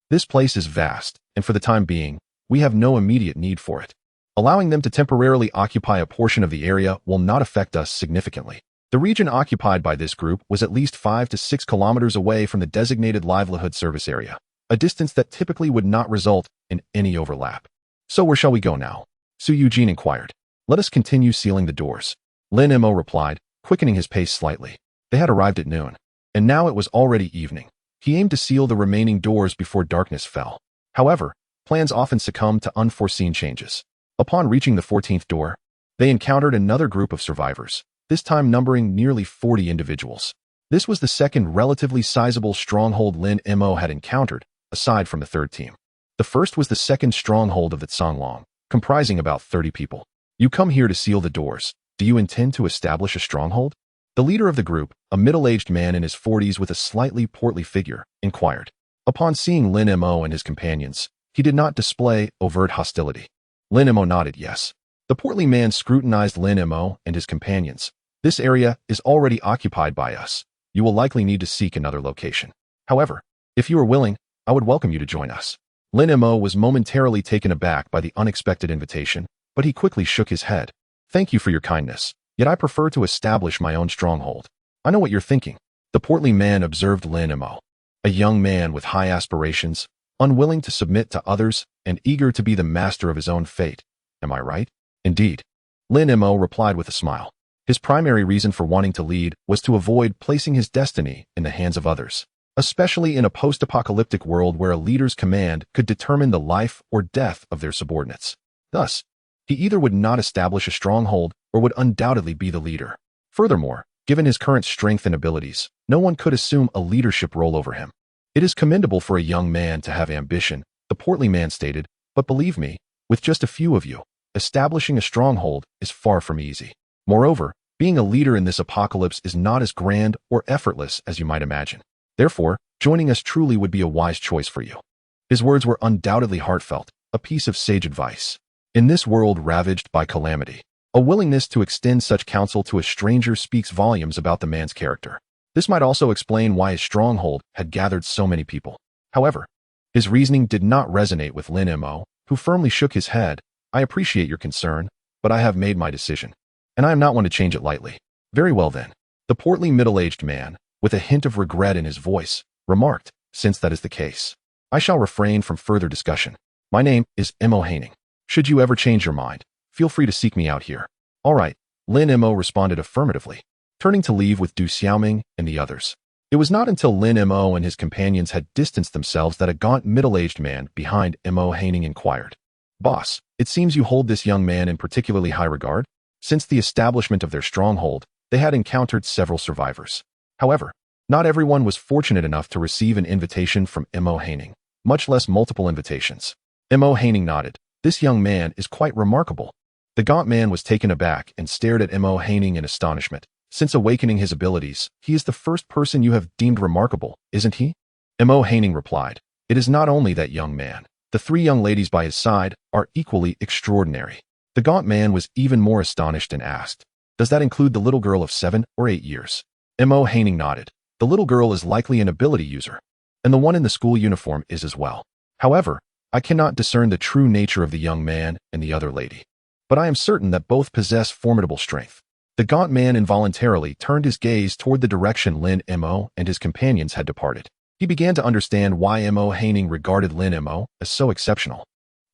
This place is vast, and for the time being, we have no immediate need for it. Allowing them to temporarily occupy a portion of the area will not affect us significantly. The region occupied by this group was at least 5 to 6 kilometers away from the designated livelihood service area, a distance that typically would not result in any overlap. So where shall we go now? Su Eugene inquired. Let us continue sealing the doors. Lin Mo replied, quickening his pace slightly. They had arrived at noon, and now it was already evening. He aimed to seal the remaining doors before darkness fell. However, plans often succumb to unforeseen changes. Upon reaching the 14th door, they encountered another group of survivors, this time numbering nearly 40 individuals. This was the second relatively sizable stronghold Lin Mo had encountered, aside from the third team. The first was the second stronghold of the Zonglong, comprising about 30 people. You come here to seal the doors. Do you intend to establish a stronghold? The leader of the group, a middle-aged man in his 40s with a slightly portly figure, inquired. Upon seeing Lin Mo and his companions, he did not display overt hostility. Lin Mo nodded yes. The portly man scrutinized Lin Mo and his companions. This area is already occupied by us. You will likely need to seek another location. However, if you are willing, I would welcome you to join us. Lin Mo was momentarily taken aback by the unexpected invitation, but he quickly shook his head. Thank you for your kindness, yet I prefer to establish my own stronghold. I know what you're thinking. The portly man observed Lin Mo, a young man with high aspirations, unwilling to submit to others and eager to be the master of his own fate. Am I right? Indeed. Lin Mo replied with a smile. His primary reason for wanting to lead was to avoid placing his destiny in the hands of others, especially in a post-apocalyptic world where a leader's command could determine the life or death of their subordinates. Thus, he either would not establish a stronghold or would undoubtedly be the leader. Furthermore, given his current strength and abilities, no one could assume a leadership role over him. It is commendable for a young man to have ambition, the portly man stated, but believe me, with just a few of you, establishing a stronghold is far from easy. Moreover, being a leader in this apocalypse is not as grand or effortless as you might imagine. Therefore, joining us truly would be a wise choice for you. His words were undoubtedly heartfelt, a piece of sage advice. In this world ravaged by calamity, a willingness to extend such counsel to a stranger speaks volumes about the man's character. This might also explain why his stronghold had gathered so many people. However, his reasoning did not resonate with Lin Mo, who firmly shook his head. I appreciate your concern, but I have made my decision, and I am not one to change it lightly. Very well then. The portly middle-aged man, with a hint of regret in his voice, remarked, since that is the case, I shall refrain from further discussion. My name is Mo Haining. Should you ever change your mind, feel free to seek me out here. All right, Lin Mo responded affirmatively, turning to leave with Du Xiaoming and the others. It was not until Lin Mo and his companions had distanced themselves that a gaunt middle-aged man behind Mo Haining inquired. Boss, it seems you hold this young man in particularly high regard? Since the establishment of their stronghold, they had encountered several survivors. However, not everyone was fortunate enough to receive an invitation from Mo Haining, much less multiple invitations. Mo Haining nodded. This young man is quite remarkable. The gaunt man was taken aback and stared at Mo Haining in astonishment. Since awakening his abilities, he is the first person you have deemed remarkable, isn't he? Mo Haining replied. It is not only that young man. The 3 young ladies by his side are equally extraordinary. The gaunt man was even more astonished and asked, does that include the little girl of 7 or 8 years? Mo Haining nodded. The little girl is likely an ability user, and the one in the school uniform is as well. However, I cannot discern the true nature of the young man and the other lady, but I am certain that both possess formidable strength. The gaunt man involuntarily turned his gaze toward the direction Lin Mo and his companions had departed. He began to understand why Mo Haining regarded Lin Mo as so exceptional.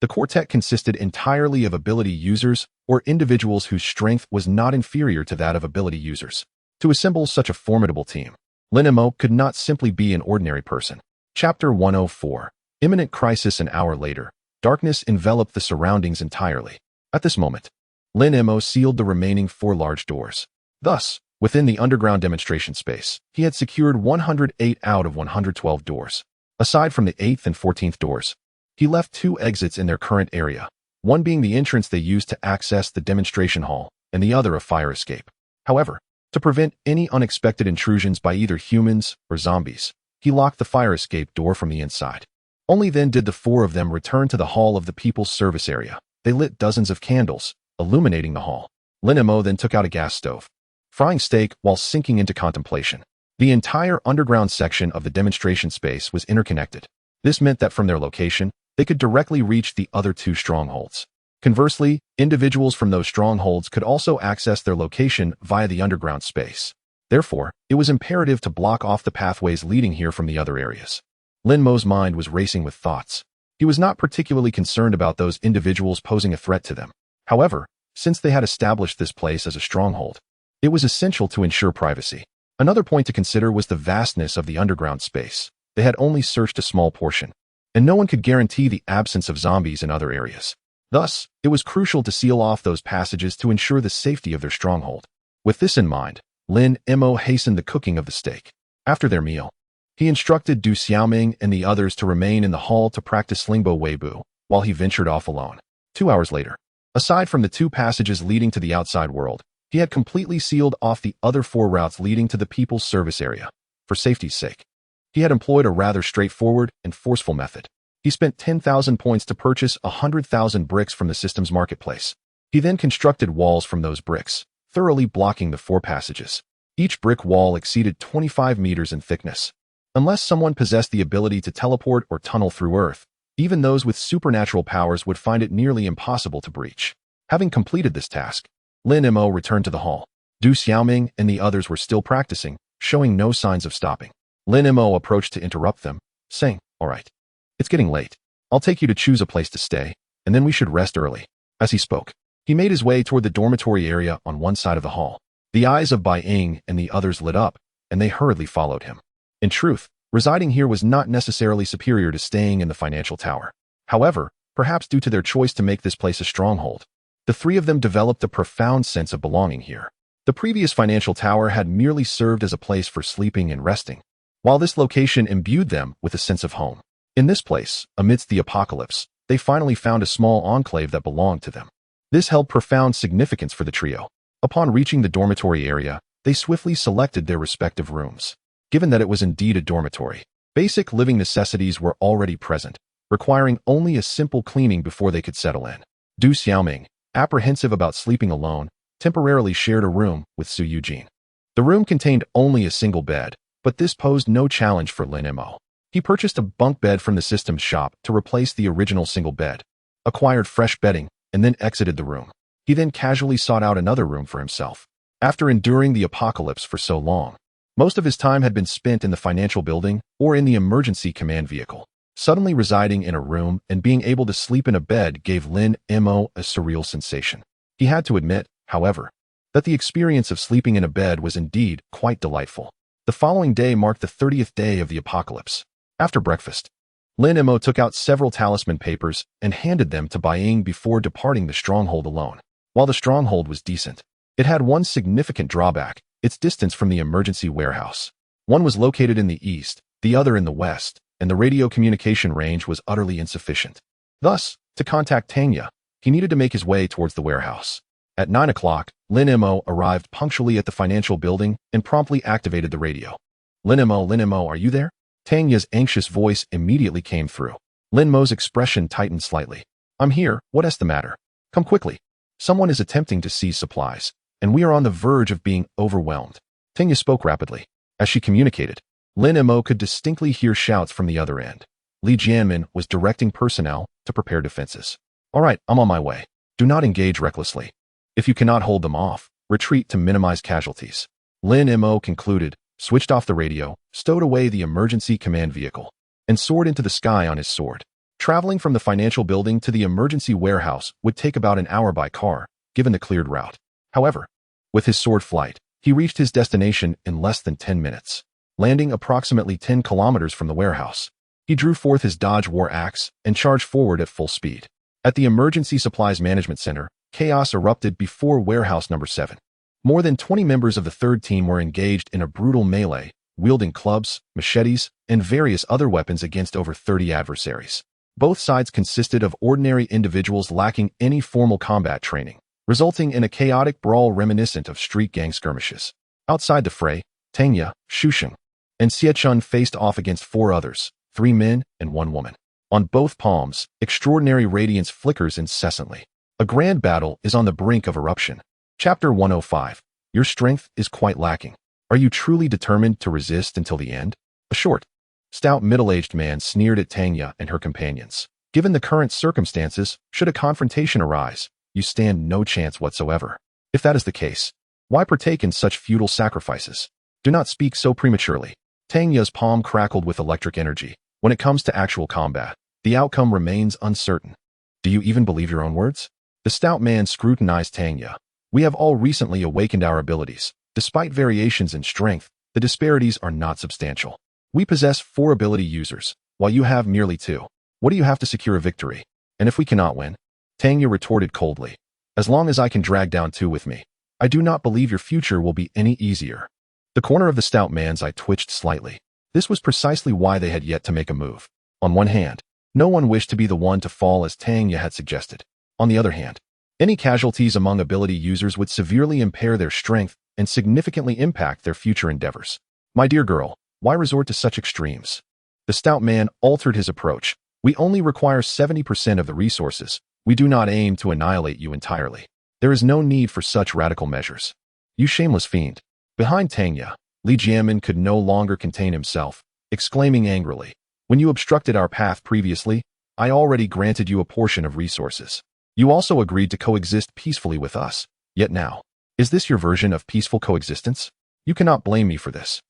The quartet consisted entirely of ability users or individuals whose strength was not inferior to that of ability users. To assemble such a formidable team, Lin Mo could not simply be an ordinary person. Chapter 104. Imminent crisis. An hour later, darkness enveloped the surroundings entirely. At this moment, Lin Mo sealed the remaining 4 large doors. Thus, within the underground demonstration space, he had secured 108 out of 112 doors. Aside from the 8th and 14th doors, he left 2 exits in their current area, one being the entrance they used to access the demonstration hall, and the other a fire escape. However, to prevent any unexpected intrusions by either humans or zombies, he locked the fire escape door from the inside. Only then did the 4 of them return to the hall of the people's service area. They lit dozens of candles, illuminating the hall. Lin Mo then took out a gas stove, frying steak while sinking into contemplation. The entire underground section of the demonstration space was interconnected. This meant that from their location, they could directly reach the other 2 strongholds. Conversely, individuals from those strongholds could also access their location via the underground space. Therefore, it was imperative to block off the pathways leading here from the other areas. Lin Mo's mind was racing with thoughts. He was not particularly concerned about those individuals posing a threat to them. However, since they had established this place as a stronghold, it was essential to ensure privacy. Another point to consider was the vastness of the underground space. They had only searched a small portion, and no one could guarantee the absence of zombies in other areas. Thus, it was crucial to seal off those passages to ensure the safety of their stronghold. With this in mind, Lin Mo hastened the cooking of the steak. After their meal, he instructed Du Xiaoming and the others to remain in the hall to practice Lingbo Weibu, while he ventured off alone. 2 hours later, aside from the 2 passages leading to the outside world, he had completely sealed off the other 4 routes leading to the people's service area. For safety's sake, he had employed a rather straightforward and forceful method. He spent 10,000 points to purchase 100,000 bricks from the system's marketplace. He then constructed walls from those bricks, thoroughly blocking the 4 passages. Each brick wall exceeded 25 meters in thickness. Unless someone possessed the ability to teleport or tunnel through Earth, even those with supernatural powers would find it nearly impossible to breach. Having completed this task, Lin Mo returned to the hall. Du Xiaoming and the others were still practicing, showing no signs of stopping. Lin Mo approached to interrupt them, saying, "All right. It's getting late. I'll take you to choose a place to stay, and then we should rest early." As he spoke, he made his way toward the dormitory area on one side of the hall. The eyes of Bai Ying and the others lit up, and they hurriedly followed him. In truth, residing here was not necessarily superior to staying in the financial tower. However, perhaps due to their choice to make this place a stronghold, the 3 of them developed a profound sense of belonging here. The previous financial tower had merely served as a place for sleeping and resting, while this location imbued them with a sense of home. In this place, amidst the apocalypse, they finally found a small enclave that belonged to them. This held profound significance for the trio. Upon reaching the dormitory area, they swiftly selected their respective rooms. Given that it was indeed a dormitory, basic living necessities were already present, requiring only a simple cleaning before they could settle in. Du Xiaoming, apprehensive about sleeping alone, temporarily shared a room with Su Yujin. The room contained only a single bed, but this posed no challenge for Lin Mo. He purchased a bunk bed from the system's shop to replace the original single bed, acquired fresh bedding, and then exited the room. He then casually sought out another room for himself. After enduring the apocalypse for so long, most of his time had been spent in the financial building or in the emergency command vehicle. Suddenly residing in a room and being able to sleep in a bed gave Lin Mo a surreal sensation. He had to admit, however, that the experience of sleeping in a bed was indeed quite delightful. The following day marked the 30th day of the apocalypse. After breakfast, Lin Mo took out several talisman papers and handed them to Bai Ying before departing the stronghold alone. While the stronghold was decent, it had one significant drawback: its distance from the emergency warehouse. One was located in the east, the other in the west, and the radio communication range was utterly insufficient. Thus, to contact Tanya, he needed to make his way towards the warehouse. At 9 o'clock, Lin Mo arrived punctually at the financial building and promptly activated the radio. Lin Mo, are you there?" Tanya's anxious voice immediately came through. Lin Mo's expression tightened slightly. "I'm here. What's the matter? Come quickly. Someone is attempting to seize supplies, and we are on the verge of being overwhelmed." Tanya spoke rapidly. As she communicated, Lin Mo could distinctly hear shouts from the other end. Li Jianmin was directing personnel to prepare defenses. "All right, I'm on my way. Do not engage recklessly. If you cannot hold them off, retreat to minimize casualties." Lin Mo concluded, switched off the radio, stowed away the emergency command vehicle, and soared into the sky on his sword. Traveling from the financial building to the emergency warehouse would take about an hour by car, given the cleared route. However, with his sword flight, he reached his destination in less than 10 minutes. Landing approximately 10 kilometers from the warehouse, he drew forth his Dodge war axe and charged forward at full speed. At the Emergency Supplies Management Center, chaos erupted before warehouse number 7. More than 20 members of the third team were engaged in a brutal melee, wielding clubs, machetes, and various other weapons against over 30 adversaries. Both sides consisted of ordinary individuals lacking any formal combat training, resulting in a chaotic brawl reminiscent of street gang skirmishes. Outside the fray, Tangya, Shusheng, and Xiechun faced off against 4 others, 3 men and 1 woman. On both palms, extraordinary radiance flickers incessantly. A grand battle is on the brink of eruption. Chapter 105. Your strength is quite lacking. Are you truly determined to resist until the end? A short, stout middle-aged man sneered at Tangya and her companions. Given the current circumstances, should a confrontation arise, you stand no chance whatsoever. If that is the case, why partake in such futile sacrifices? Do not speak so prematurely. Tangya's palm crackled with electric energy. When it comes to actual combat, the outcome remains uncertain. Do you even believe your own words? The stout man scrutinized Tangya. We have all recently awakened our abilities. Despite variations in strength, the disparities are not substantial. We possess 4 ability users, while you have merely 2. What do you have to secure a victory? And if we cannot win? Tangya retorted coldly. As long as I can drag down 2 with me, I do not believe your future will be any easier. The corner of the stout man's eye twitched slightly. This was precisely why they had yet to make a move. On one hand, no one wished to be the one to fall as Tangya had suggested. On the other hand, any casualties among ability users would severely impair their strength and significantly impact their future endeavors. My dear girl, why resort to such extremes? The stout man altered his approach. We only require 70% of the resources. We do not aim to annihilate you entirely. There is no need for such radical measures. You shameless fiend. Behind Tangya, Li Jianmin could no longer contain himself, exclaiming angrily, when you obstructed our path previously, I already granted you a portion of resources. You also agreed to coexist peacefully with us. Yet now, is this your version of peaceful coexistence? You cannot blame me for this.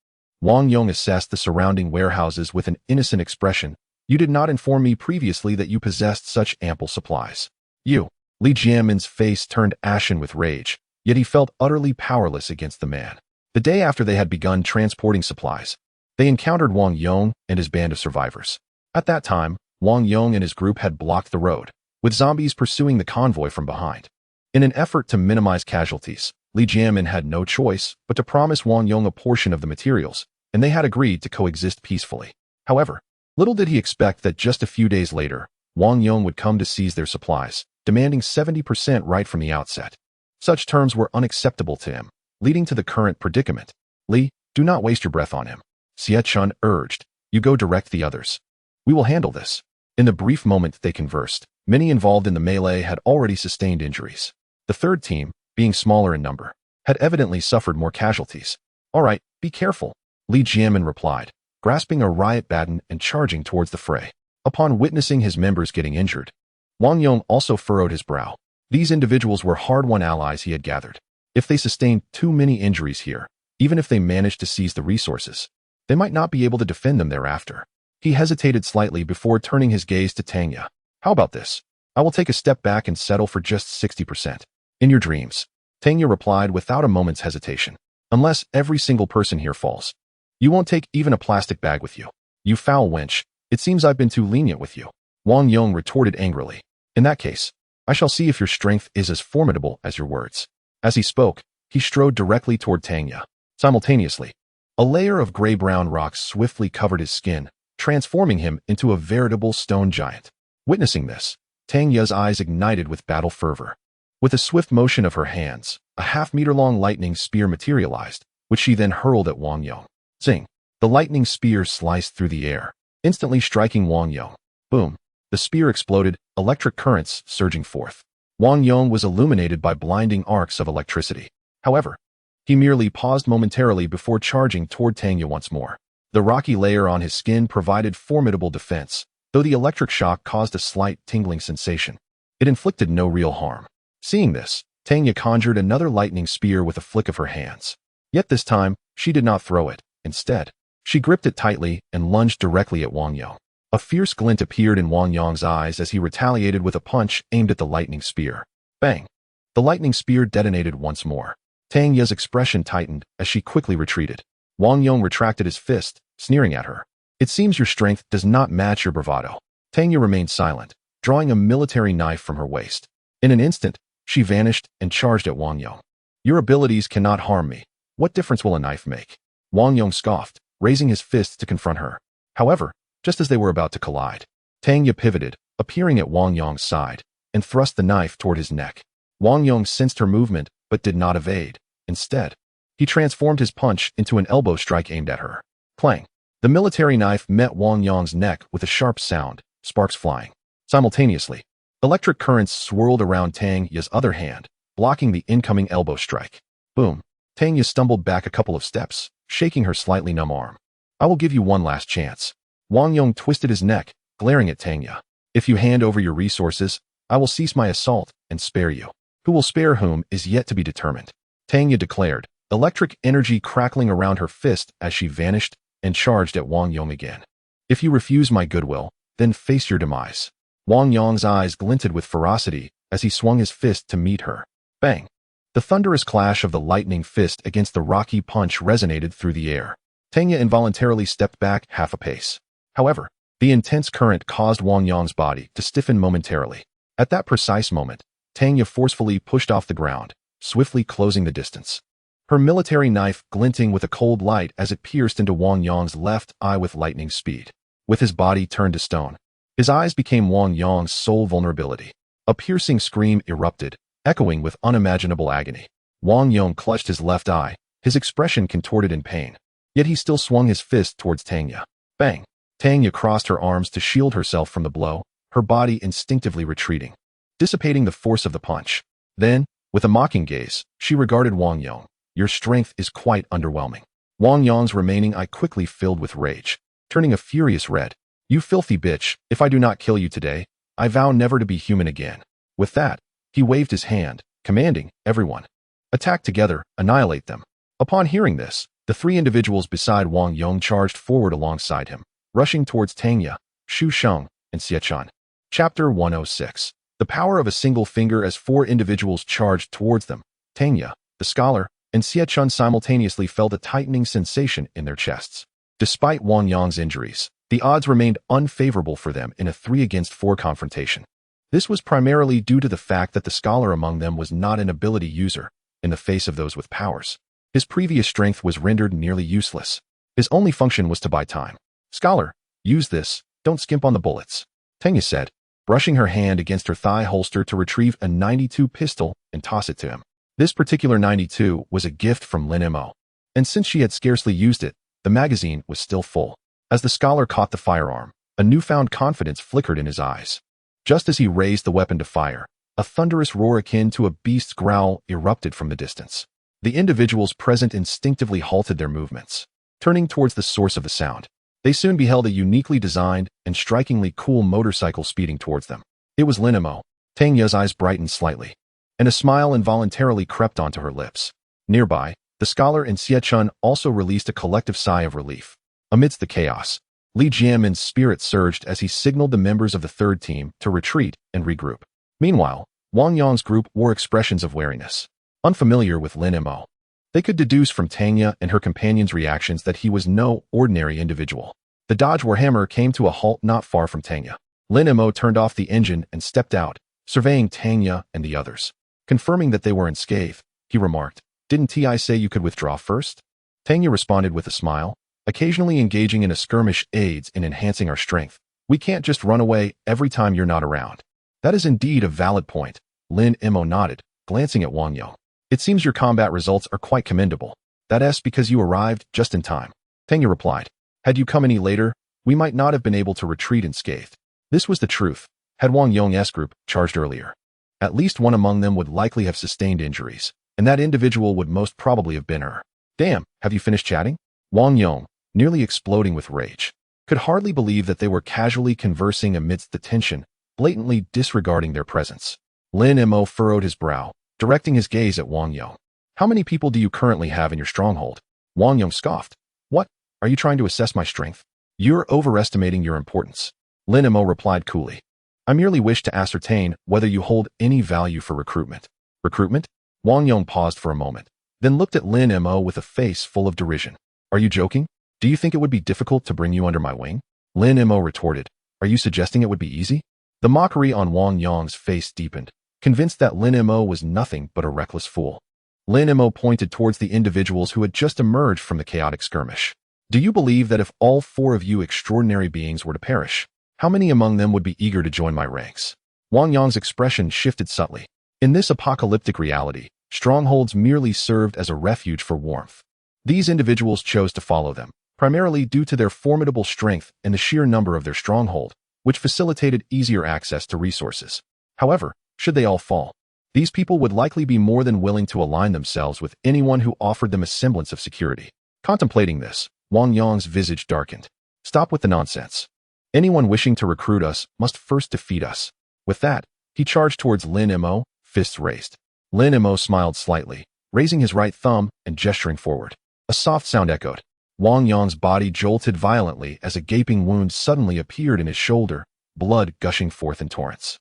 Wang Yong assessed the surrounding warehouses with an innocent expression. You did not inform me previously that you possessed such ample supplies. You. Li Jianmin's face turned ashen with rage, yet he felt utterly powerless against the man. The day after they had begun transporting supplies, they encountered Wang Yong and his band of survivors. At that time, Wang Yong and his group had blocked the road, with zombies pursuing the convoy from behind. In an effort to minimize casualties, Li Jianmin had no choice but to promise Wang Yong a portion of the materials, and they had agreed to coexist peacefully. However, little did he expect that just a few days later, Wang Yong would come to seize their supplies, demanding 70% right from the outset. Such terms were unacceptable to him, leading to the current predicament. Li, do not waste your breath on him. Xiechun urged. You go direct the others. We will handle this. In the brief moment they conversed, many involved in the melee had already sustained injuries. The third team, being smaller in number, had evidently suffered more casualties. All right, be careful, Li Jianmin replied, grasping a riot baton and charging towards the fray. Upon witnessing his members getting injured, Wang Yong also furrowed his brow. These individuals were hard-won allies he had gathered. If they sustained too many injuries here, even if they managed to seize the resources, they might not be able to defend them thereafter. He hesitated slightly before turning his gaze to Tangya. How about this? I will take a step back and settle for just 60%. In your dreams, Tangya replied without a moment's hesitation. Unless every single person here falls. You won't take even a plastic bag with you. You foul wench, it seems I've been too lenient with you. Wang Yong retorted angrily. In that case, I shall see if your strength is as formidable as your words. As he spoke, he strode directly toward Tangya. Simultaneously, a layer of gray-brown rocks swiftly covered his skin, transforming him into a veritable stone giant. Witnessing this, Tangya's eyes ignited with battle fervor. With a swift motion of her hands, a half-meter-long lightning spear materialized, which she then hurled at Wang Yong. Zing! The lightning spear sliced through the air, instantly striking Wang Yong. Boom! The spear exploded, electric currents surging forth. Wang Yong was illuminated by blinding arcs of electricity. However, he merely paused momentarily before charging toward Tangya once more. The rocky layer on his skin provided formidable defense, though the electric shock caused a slight tingling sensation. It inflicted no real harm. Seeing this, Tangya conjured another lightning spear with a flick of her hands. Yet this time, she did not throw it. Instead, she gripped it tightly and lunged directly at Wang Yong. A fierce glint appeared in Wang Yong's eyes as he retaliated with a punch aimed at the lightning spear. Bang! The lightning spear detonated once more. Tang Ye's expression tightened as she quickly retreated. Wang Yong retracted his fist, sneering at her. It seems your strength does not match your bravado. Tang Ye remained silent, drawing a military knife from her waist. In an instant, she vanished and charged at Wang Yong. Your abilities cannot harm me. What difference will a knife make? Wang Yong scoffed, raising his fist to confront her. However, just as they were about to collide, Tang Ye pivoted, appearing at Wang Yong's side, and thrust the knife toward his neck. Wang Yong sensed her movement, but did not evade. Instead, he transformed his punch into an elbow strike aimed at her. Clang! The military knife met Wang Yong's neck with a sharp sound, sparks flying. Simultaneously, electric currents swirled around Tang Ye's other hand, blocking the incoming elbow strike. Boom! Tang Ye stumbled back a couple of steps, shaking her slightly numb arm. I will give you one last chance. Wang Yong twisted his neck, glaring at Tang Ye. If you hand over your resources, I will cease my assault and spare you. Who will spare whom is yet to be determined. Tang Ye declared, electric energy crackling around her fist as she vanished and charged at Wang Yong again. If you refuse my goodwill, then face your demise. Wang Yong's eyes glinted with ferocity as he swung his fist to meet her. Bang! The thunderous clash of the lightning fist against the rocky punch resonated through the air. Tang Ye involuntarily stepped back half a pace. However, the intense current caused Wang Yong's body to stiffen momentarily. At that precise moment, Tang Ye forcefully pushed off the ground, swiftly closing the distance. Her military knife glinting with a cold light as it pierced into Wang Yong's left eye with lightning speed. With his body turned to stone, his eyes became Wang Yong's sole vulnerability. A piercing scream erupted, echoing with unimaginable agony. Wang Yong clutched his left eye, his expression contorted in pain. Yet he still swung his fist towards Tang Ye. Bang! Tang Ye crossed her arms to shield herself from the blow, her body instinctively retreating, dissipating the force of the punch. Then, with a mocking gaze, she regarded Wang Yong. Your strength is quite underwhelming. Wang Yong's remaining eye quickly filled with rage, turning a furious red. You filthy bitch, if I do not kill you today, I vow never to be human again. With that, he waved his hand, commanding, everyone, attack together, annihilate them. Upon hearing this, the three individuals beside Wang Yong charged forward alongside him, rushing towards Tang Ye, Xu Sheng, and Xie Chun. Chapter 106. The power of a single finger as four individuals charged towards them. Tang Ye, the scholar, and Xie Chun simultaneously felt a tightening sensation in their chests. Despite Wang Yong's injuries, the odds remained unfavorable for them in a 3-against-4 confrontation. This was primarily due to the fact that the scholar among them was not an ability user in the face of those with powers. His previous strength was rendered nearly useless. His only function was to buy time. Scholar, use this, don't skimp on the bullets, Tang Ye said, brushing her hand against her thigh holster to retrieve a 92 pistol and toss it to him. This particular 92 was a gift from Lin Mo, and since she had scarcely used it, the magazine was still full. As the scholar caught the firearm, a newfound confidence flickered in his eyes. Just as he raised the weapon to fire, a thunderous roar akin to a beast's growl erupted from the distance. The individuals present instinctively halted their movements, turning towards the source of the sound. They soon beheld a uniquely designed and strikingly cool motorcycle speeding towards them. It was Lin Mo. Tang Ye's eyes brightened slightly, and a smile involuntarily crept onto her lips. Nearby, the scholar and Xie Chun also released a collective sigh of relief. Amidst the chaos, Li Jianmin's spirit surged as he signaled the members of the third team to retreat and regroup. Meanwhile, Wang Yong's group wore expressions of wariness. Unfamiliar with Lin Mo, they could deduce from Tang Ye and her companions' reactions that he was no ordinary individual. The Dodge Warhammer came to a halt not far from Tang Ye. Lin Mo turned off the engine and stepped out, surveying Tang Ye and the others. Confirming that they were unscathed, he remarked, "Didn't I say you could withdraw first?" Tang Ye responded with a smile. "Occasionally engaging in a skirmish aids in enhancing our strength. We can't just run away every time you're not around." "That is indeed a valid point," Lin Mo nodded, glancing at Wang Yong. "It seems your combat results are quite commendable. That's because you arrived just in time," Tang Ye replied. "Had you come any later, we might not have been able to retreat unscathed." This was the truth. Had Wang Yong's group charged earlier, at least one among them would likely have sustained injuries, and that individual would most probably have been her. "Damn, have you finished chatting?" Wang Yong, nearly exploding with rage, could hardly believe that they were casually conversing amidst the tension, blatantly disregarding their presence. Lin Mo furrowed his brow, directing his gaze at Wang Yong. "How many people do you currently have in your stronghold?" Wang Yong scoffed. "What? Are you trying to assess my strength? You're overestimating your importance. Lin Mo replied coolly. I merely wish to ascertain whether you hold any value for recruitment. Recruitment? Wang Yong paused for a moment, then looked at Lin Mo with a face full of derision. Are you joking? Do you think it would be difficult to bring you under my wing? Lin Mo retorted. Are you suggesting it would be easy? The mockery on Wang Yong's face deepened, convinced that Lin Mo was nothing but a reckless fool. Lin Mo pointed towards the individuals who had just emerged from the chaotic skirmish. Do you believe that if all 4 of you extraordinary beings were to perish, how many among them would be eager to join my ranks? Wang Yong's expression shifted subtly. In this apocalyptic reality, strongholds merely served as a refuge for warmth. These individuals chose to follow them, primarily due to their formidable strength and the sheer number of their stronghold, which facilitated easier access to resources. However, should they all fall, these people would likely be more than willing to align themselves with anyone who offered them a semblance of security. Contemplating this, Wang Yong's visage darkened. Stop with the nonsense. Anyone wishing to recruit us must first defeat us. With that, he charged towards Lin Mo, fists raised. Lin Mo smiled slightly, raising his right thumb and gesturing forward. A soft sound echoed. Wang Yong's body jolted violently as a gaping wound suddenly appeared in his shoulder, blood gushing forth in torrents.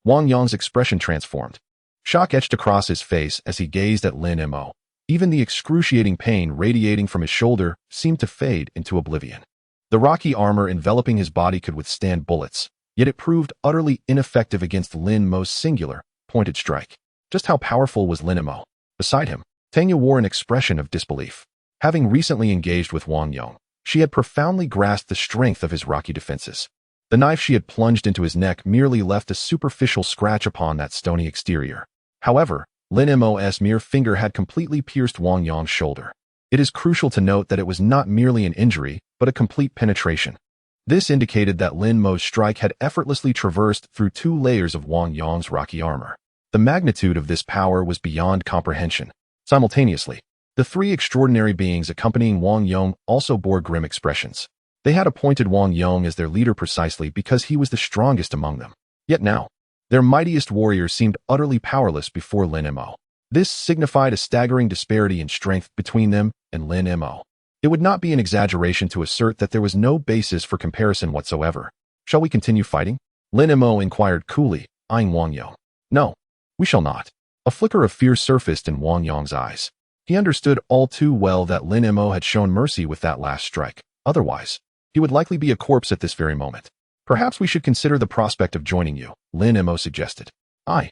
Wang Yong's expression transformed. Shock etched across his face as he gazed at Lin Mo. Even the excruciating pain radiating from his shoulder seemed to fade into oblivion. The rocky armor enveloping his body could withstand bullets, yet it proved utterly ineffective against Lin Mo's singular, pointed strike. Just how powerful was Lin Mo? Beside him, Tanya wore an expression of disbelief. Having recently engaged with Wang Yong, she had profoundly grasped the strength of his rocky defenses. The knife she had plunged into his neck merely left a superficial scratch upon that stony exterior. However, Lin Mo's mere finger had completely pierced Wang Yong's shoulder. It is crucial to note that it was not merely an injury, but a complete penetration. This indicated that Lin Mo's strike had effortlessly traversed through 2 layers of Wang Yong's rocky armor. The magnitude of this power was beyond comprehension. Simultaneously, the 3 extraordinary beings accompanying Wang Yong also bore grim expressions. They had appointed Wang Yong as their leader precisely because he was the strongest among them. Yet now, their mightiest warrior seemed utterly powerless before Lin Mo. This signified a staggering disparity in strength between them and Lin Mo. It would not be an exaggeration to assert that there was no basis for comparison whatsoever. Shall we continue fighting? Lin Mo inquired coolly, eyeing Wang Yong. No, we shall not. A flicker of fear surfaced in Wang Yong's eyes. He understood all too well that Lin Mo had shown mercy with that last strike. Otherwise, he would likely be a corpse at this very moment. Perhaps we should consider the prospect of joining you, Lin Mo suggested. Aye.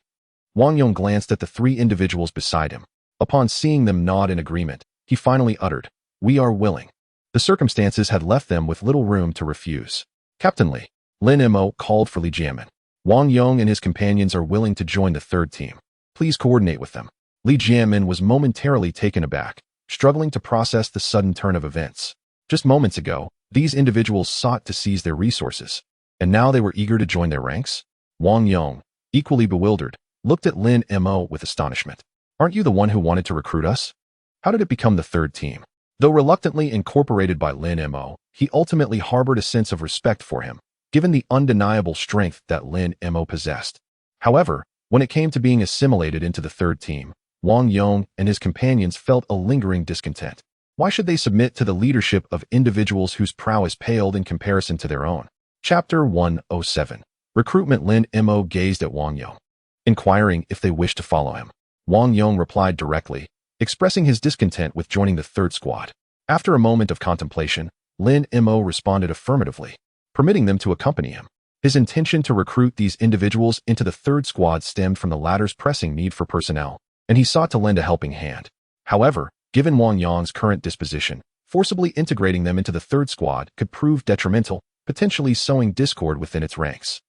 Wang Yong glanced at the 3 individuals beside him. Upon seeing them nod in agreement, he finally uttered, We are willing. The circumstances had left them with little room to refuse. Captain Li, Lin Mo called for Li Jianmin. Wang Yong and his companions are willing to join the 3rd team. Please coordinate with them. Li Jianmin was momentarily taken aback, struggling to process the sudden turn of events. Just moments ago, these individuals sought to seize their resources, and now they were eager to join their ranks? Wang Yong, equally bewildered, looked at Lin Mo with astonishment. Aren't you the one who wanted to recruit us? How did it become the 3rd team? Though reluctantly incorporated by Lin Mo, he ultimately harbored a sense of respect for him, given the undeniable strength that Lin Mo possessed. However, when it came to being assimilated into the 3rd team, Wang Yong and his companions felt a lingering discontent. Why should they submit to the leadership of individuals whose prowess paled in comparison to their own? Chapter 107. Recruitment. Lin Mo gazed at Wang Yong, inquiring if they wished to follow him. Wang Yong replied directly, expressing his discontent with joining the 3rd squad. After a moment of contemplation, Lin Mo responded affirmatively, permitting them to accompany him. His intention to recruit these individuals into the 3rd squad stemmed from the latter's pressing need for personnel, and he sought to lend a helping hand. However, given Wang Yong's current disposition, forcibly integrating them into the 3rd squad could prove detrimental, potentially sowing discord within its ranks.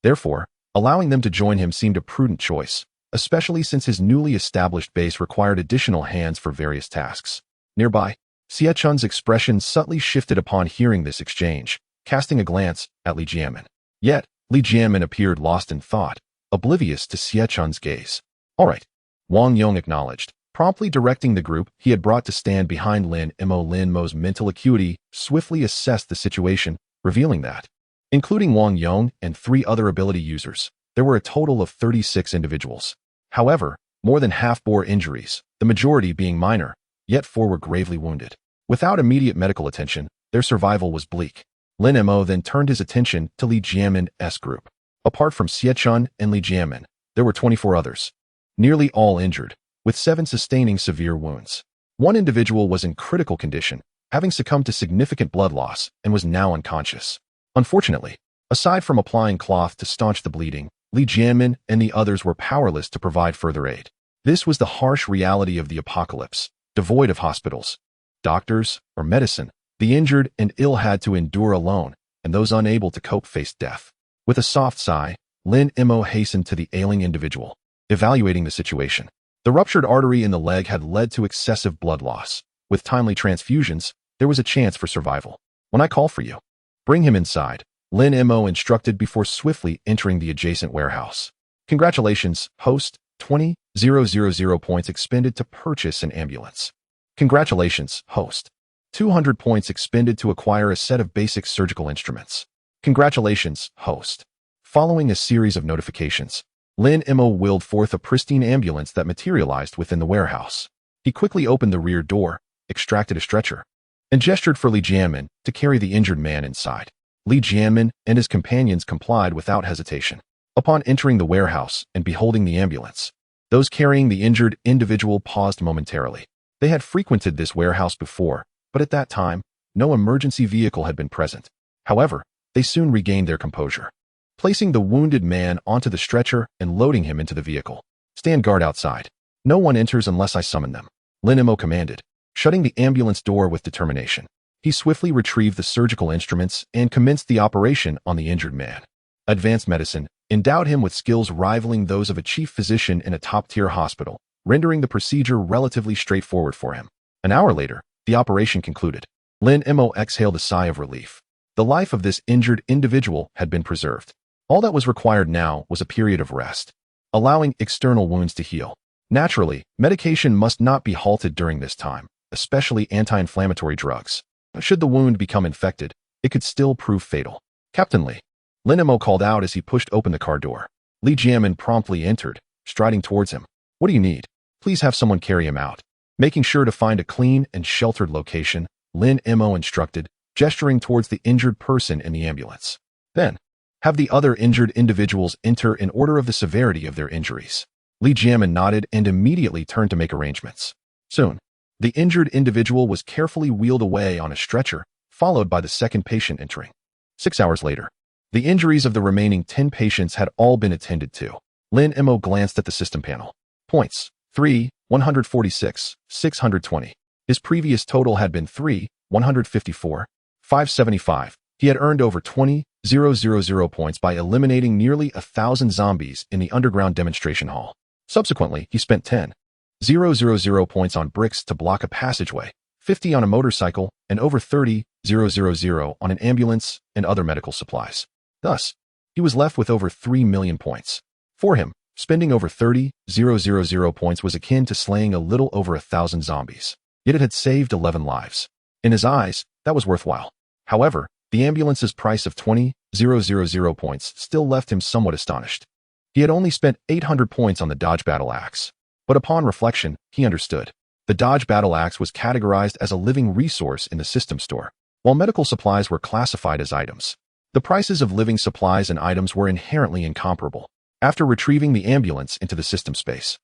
Therefore, allowing them to join him seemed a prudent choice, especially since his newly established base required additional hands for various tasks. Nearby, Xie Chun's expression subtly shifted upon hearing this exchange, casting a glance at Li Jianmin. Yet, Li Jianmin appeared lost in thought, oblivious to Xie Chun's gaze. All right, Wang Yong acknowledged, promptly directing the group he had brought to stand behind Lin Mo. Lin Mo's mental acuity swiftly assessed the situation, revealing that, including Wang Yong and 3 other ability users, there were a total of 36 individuals. However, more than half bore injuries, the majority being minor, yet 4 were gravely wounded. Without immediate medical attention, their survival was bleak. Lin Mo then turned his attention to Li Jianmin's group. Apart from Xiechun and Li Jianmin, there were 24 others, nearly all injured, with 7 sustaining severe wounds. One individual was in critical condition, having succumbed to significant blood loss and was now unconscious. Unfortunately, aside from applying cloth to staunch the bleeding, Li Jianmin and the others were powerless to provide further aid. This was the harsh reality of the apocalypse, devoid of hospitals, doctors, or medicine. The injured and ill had to endure alone, and those unable to cope faced death. With a soft sigh, Lin Mo hastened to the ailing individual, evaluating the situation. The ruptured artery in the leg had led to excessive blood loss. With timely transfusions, there was a chance for survival. When I call for you, bring him inside, Lin Mo instructed before swiftly entering the adjacent warehouse. Congratulations, host. 20,000 points expended to purchase an ambulance. Congratulations, host. 200 points expended to acquire a set of basic surgical instruments. Congratulations, host. Following a series of notifications, Lin Mo willed forth a pristine ambulance that materialized within the warehouse. He quickly opened the rear door, extracted a stretcher, and gestured for Li Jianmin to carry the injured man inside. Li Jianmin and his companions complied without hesitation. Upon entering the warehouse and beholding the ambulance, those carrying the injured individual paused momentarily. They had frequented this warehouse before, but at that time, no emergency vehicle had been present. However, they soon regained their composure, placing the wounded man onto the stretcher and loading him into the vehicle. Stand guard outside. No one enters unless I summon them, Lin Mo commanded, shutting the ambulance door with determination. He swiftly retrieved the surgical instruments and commenced the operation on the injured man. Advanced medicine endowed him with skills rivaling those of a chief physician in a top-tier hospital, rendering the procedure relatively straightforward for him. An hour later, the operation concluded. Lin Mo exhaled a sigh of relief. The life of this injured individual had been preserved. All that was required now was a period of rest, allowing external wounds to heal. Naturally, medication must not be halted during this time, especially anti-inflammatory drugs. Should the wound become infected, it could still prove fatal. Captain Li, Lin Mo called out as he pushed open the car door. Li Jianmin promptly entered, striding towards him. What do you need? Please have someone carry him out. Making sure to find a clean and sheltered location, Lin Mo instructed, gesturing towards the injured person in the ambulance. Then, have the other injured individuals enter in order of the severity of their injuries. Li Jianmin nodded and immediately turned to make arrangements. Soon, the injured individual was carefully wheeled away on a stretcher, followed by the second patient entering. 6 hours later, the injuries of the remaining 10 patients had all been attended to. Lin Mo glanced at the system panel. Points: 3, 146, 620. His previous total had been 3, 154, 575. He had earned over 20,000 points by eliminating nearly 1,000 zombies in the underground demonstration hall. Subsequently, he spent 10,000 points on bricks to block a passageway, 50 on a motorcycle, and over 30,000 on an ambulance and other medical supplies. Thus, he was left with over 3 million points. For him, spending over 30,000 points was akin to slaying a little over 1,000 zombies. Yet it had saved 11 lives. In his eyes, that was worthwhile. However, the ambulance's price of 20,000 points still left him somewhat astonished. He had only spent 800 points on the Dodge Battle Axe. But upon reflection, he understood. The Dodge Battle Axe was categorized as a living resource in the system store, while medical supplies were classified as items. The prices of living supplies and items were inherently incomparable. After retrieving the ambulance into the system space,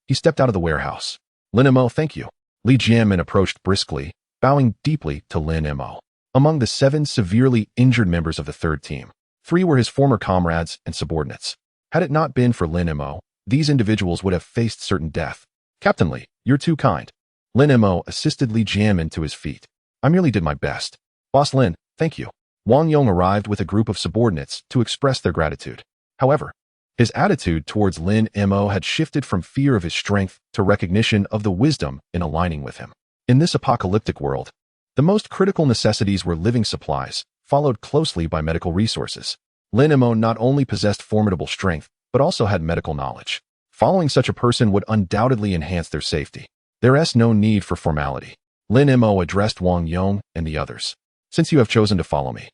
he stepped out of the warehouse. Lin Mo, thank you. Li Jianmin approached briskly, bowing deeply to Lin Mo. Among the 7 severely injured members of the third team, 3 were his former comrades and subordinates. Had it not been for Lin Mo, these individuals would have faced certain death. Captain Li, you're too kind. Lin Mo assisted Li Jianmin to his feet. I merely did my best. Boss Lin, thank you. Wang Yong arrived with a group of subordinates to express their gratitude. However, his attitude towards Lin Mo had shifted from fear of his strength to recognition of the wisdom in aligning with him. In this apocalyptic world, the most critical necessities were living supplies, followed closely by medical resources. Lin Mo not only possessed formidable strength, but also had medical knowledge. Following such a person would undoubtedly enhance their safety. There is no need for formality. Lin Mo addressed Wang Yong and the others. Since you have chosen to follow me,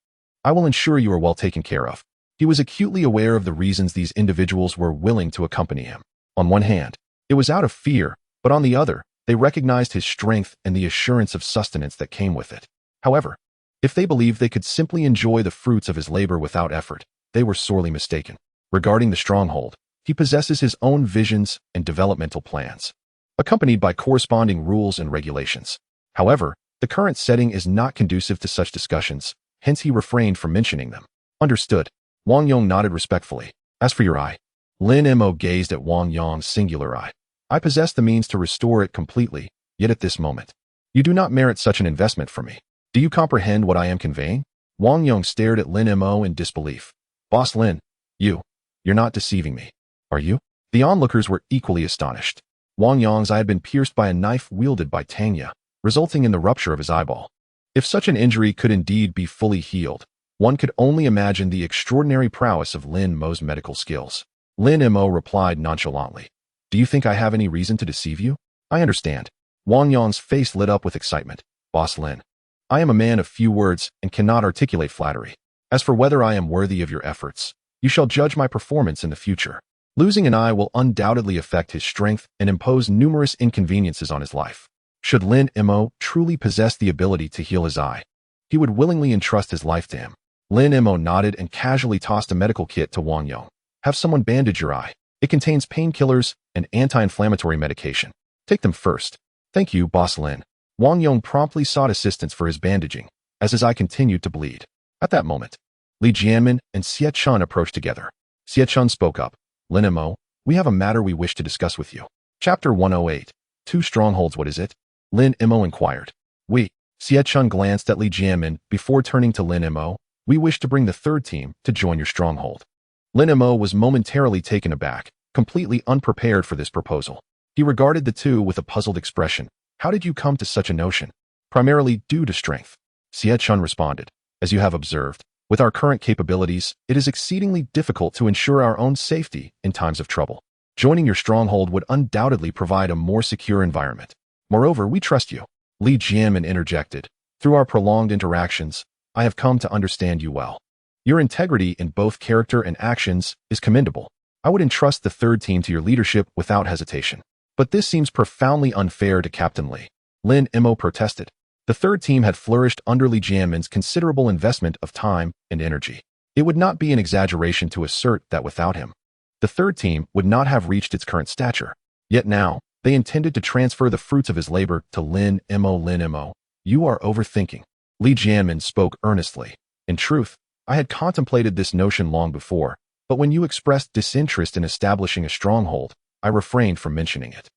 I will ensure you are well taken care of. He was acutely aware of the reasons these individuals were willing to accompany him. On one hand, it was out of fear, but on the other, they recognized his strength and the assurance of sustenance that came with it. However, If they believed they could simply enjoy the fruits of his labor without effort, they were sorely mistaken. Regarding the stronghold, he possesses his own visions and developmental plans, accompanied by corresponding rules and regulations. However, the current setting is not conducive to such discussions, hence he refrained from mentioning them. Understood. Wang Yong nodded respectfully. As for your eye, Lin Mo gazed at Wang Yong's singular eye. I possess the means to restore it completely, yet at this moment, you do not merit such an investment from me. Do you comprehend what I am conveying? Wang Yong stared at Lin Mo in disbelief. Boss Lin, you're not deceiving me, are you? The onlookers were equally astonished. Wang Yong's eye had been pierced by a knife wielded by Tanya, resulting in the rupture of his eyeball. If such an injury could indeed be fully healed, one could only imagine the extraordinary prowess of Lin Mo's medical skills. Lin Mo replied nonchalantly. Do you think I have any reason to deceive you? I understand. Wang Yong's face lit up with excitement. Boss Lin, I am a man of few words and cannot articulate flattery. As for whether I am worthy of your efforts, you shall judge my performance in the future. Losing an eye will undoubtedly affect his strength and impose numerous inconveniences on his life. Should Lin Mo truly possess the ability to heal his eye, he would willingly entrust his life to him. Lin Mo nodded and casually tossed a medical kit to Wang Yong. Have someone bandage your eye. It contains painkillers and anti-inflammatory medication. Take them first. Thank you, Boss Lin. Wang Yong promptly sought assistance for his bandaging, as his eye continued to bleed. At that moment, Li Jianmin and Xie Chun approached together. Xie Chun spoke up. Lin Mo, we have a matter we wish to discuss with you. Chapter 108. Two strongholds, what is it? Lin Mo inquired. Xie Chun glanced at Li Jianmin before turning to Lin Mo. We wish to bring the third team to join your stronghold. Lin Mo was momentarily taken aback, completely unprepared for this proposal. He regarded the two with a puzzled expression. How did you come to such a notion? Primarily due to strength. Xie Chun responded. As you have observed, with our current capabilities, it is exceedingly difficult to ensure our own safety in times of trouble. Joining your stronghold would undoubtedly provide a more secure environment. Moreover, we trust you. Li Jianmin interjected. Through our prolonged interactions, I have come to understand you well. Your integrity in both character and actions is commendable. I would entrust the third team to your leadership without hesitation. But this seems profoundly unfair to Captain Li. Lin Mo protested. The third team had flourished under Li Jianmin's considerable investment of time and energy. It would not be an exaggeration to assert that without him, the third team would not have reached its current stature. Yet now, they intended to transfer the fruits of his labor to Lin Mo. You are overthinking. Li Jianmin spoke earnestly. In truth, I had contemplated this notion long before, but when you expressed disinterest in establishing a stronghold, I refrained from mentioning it.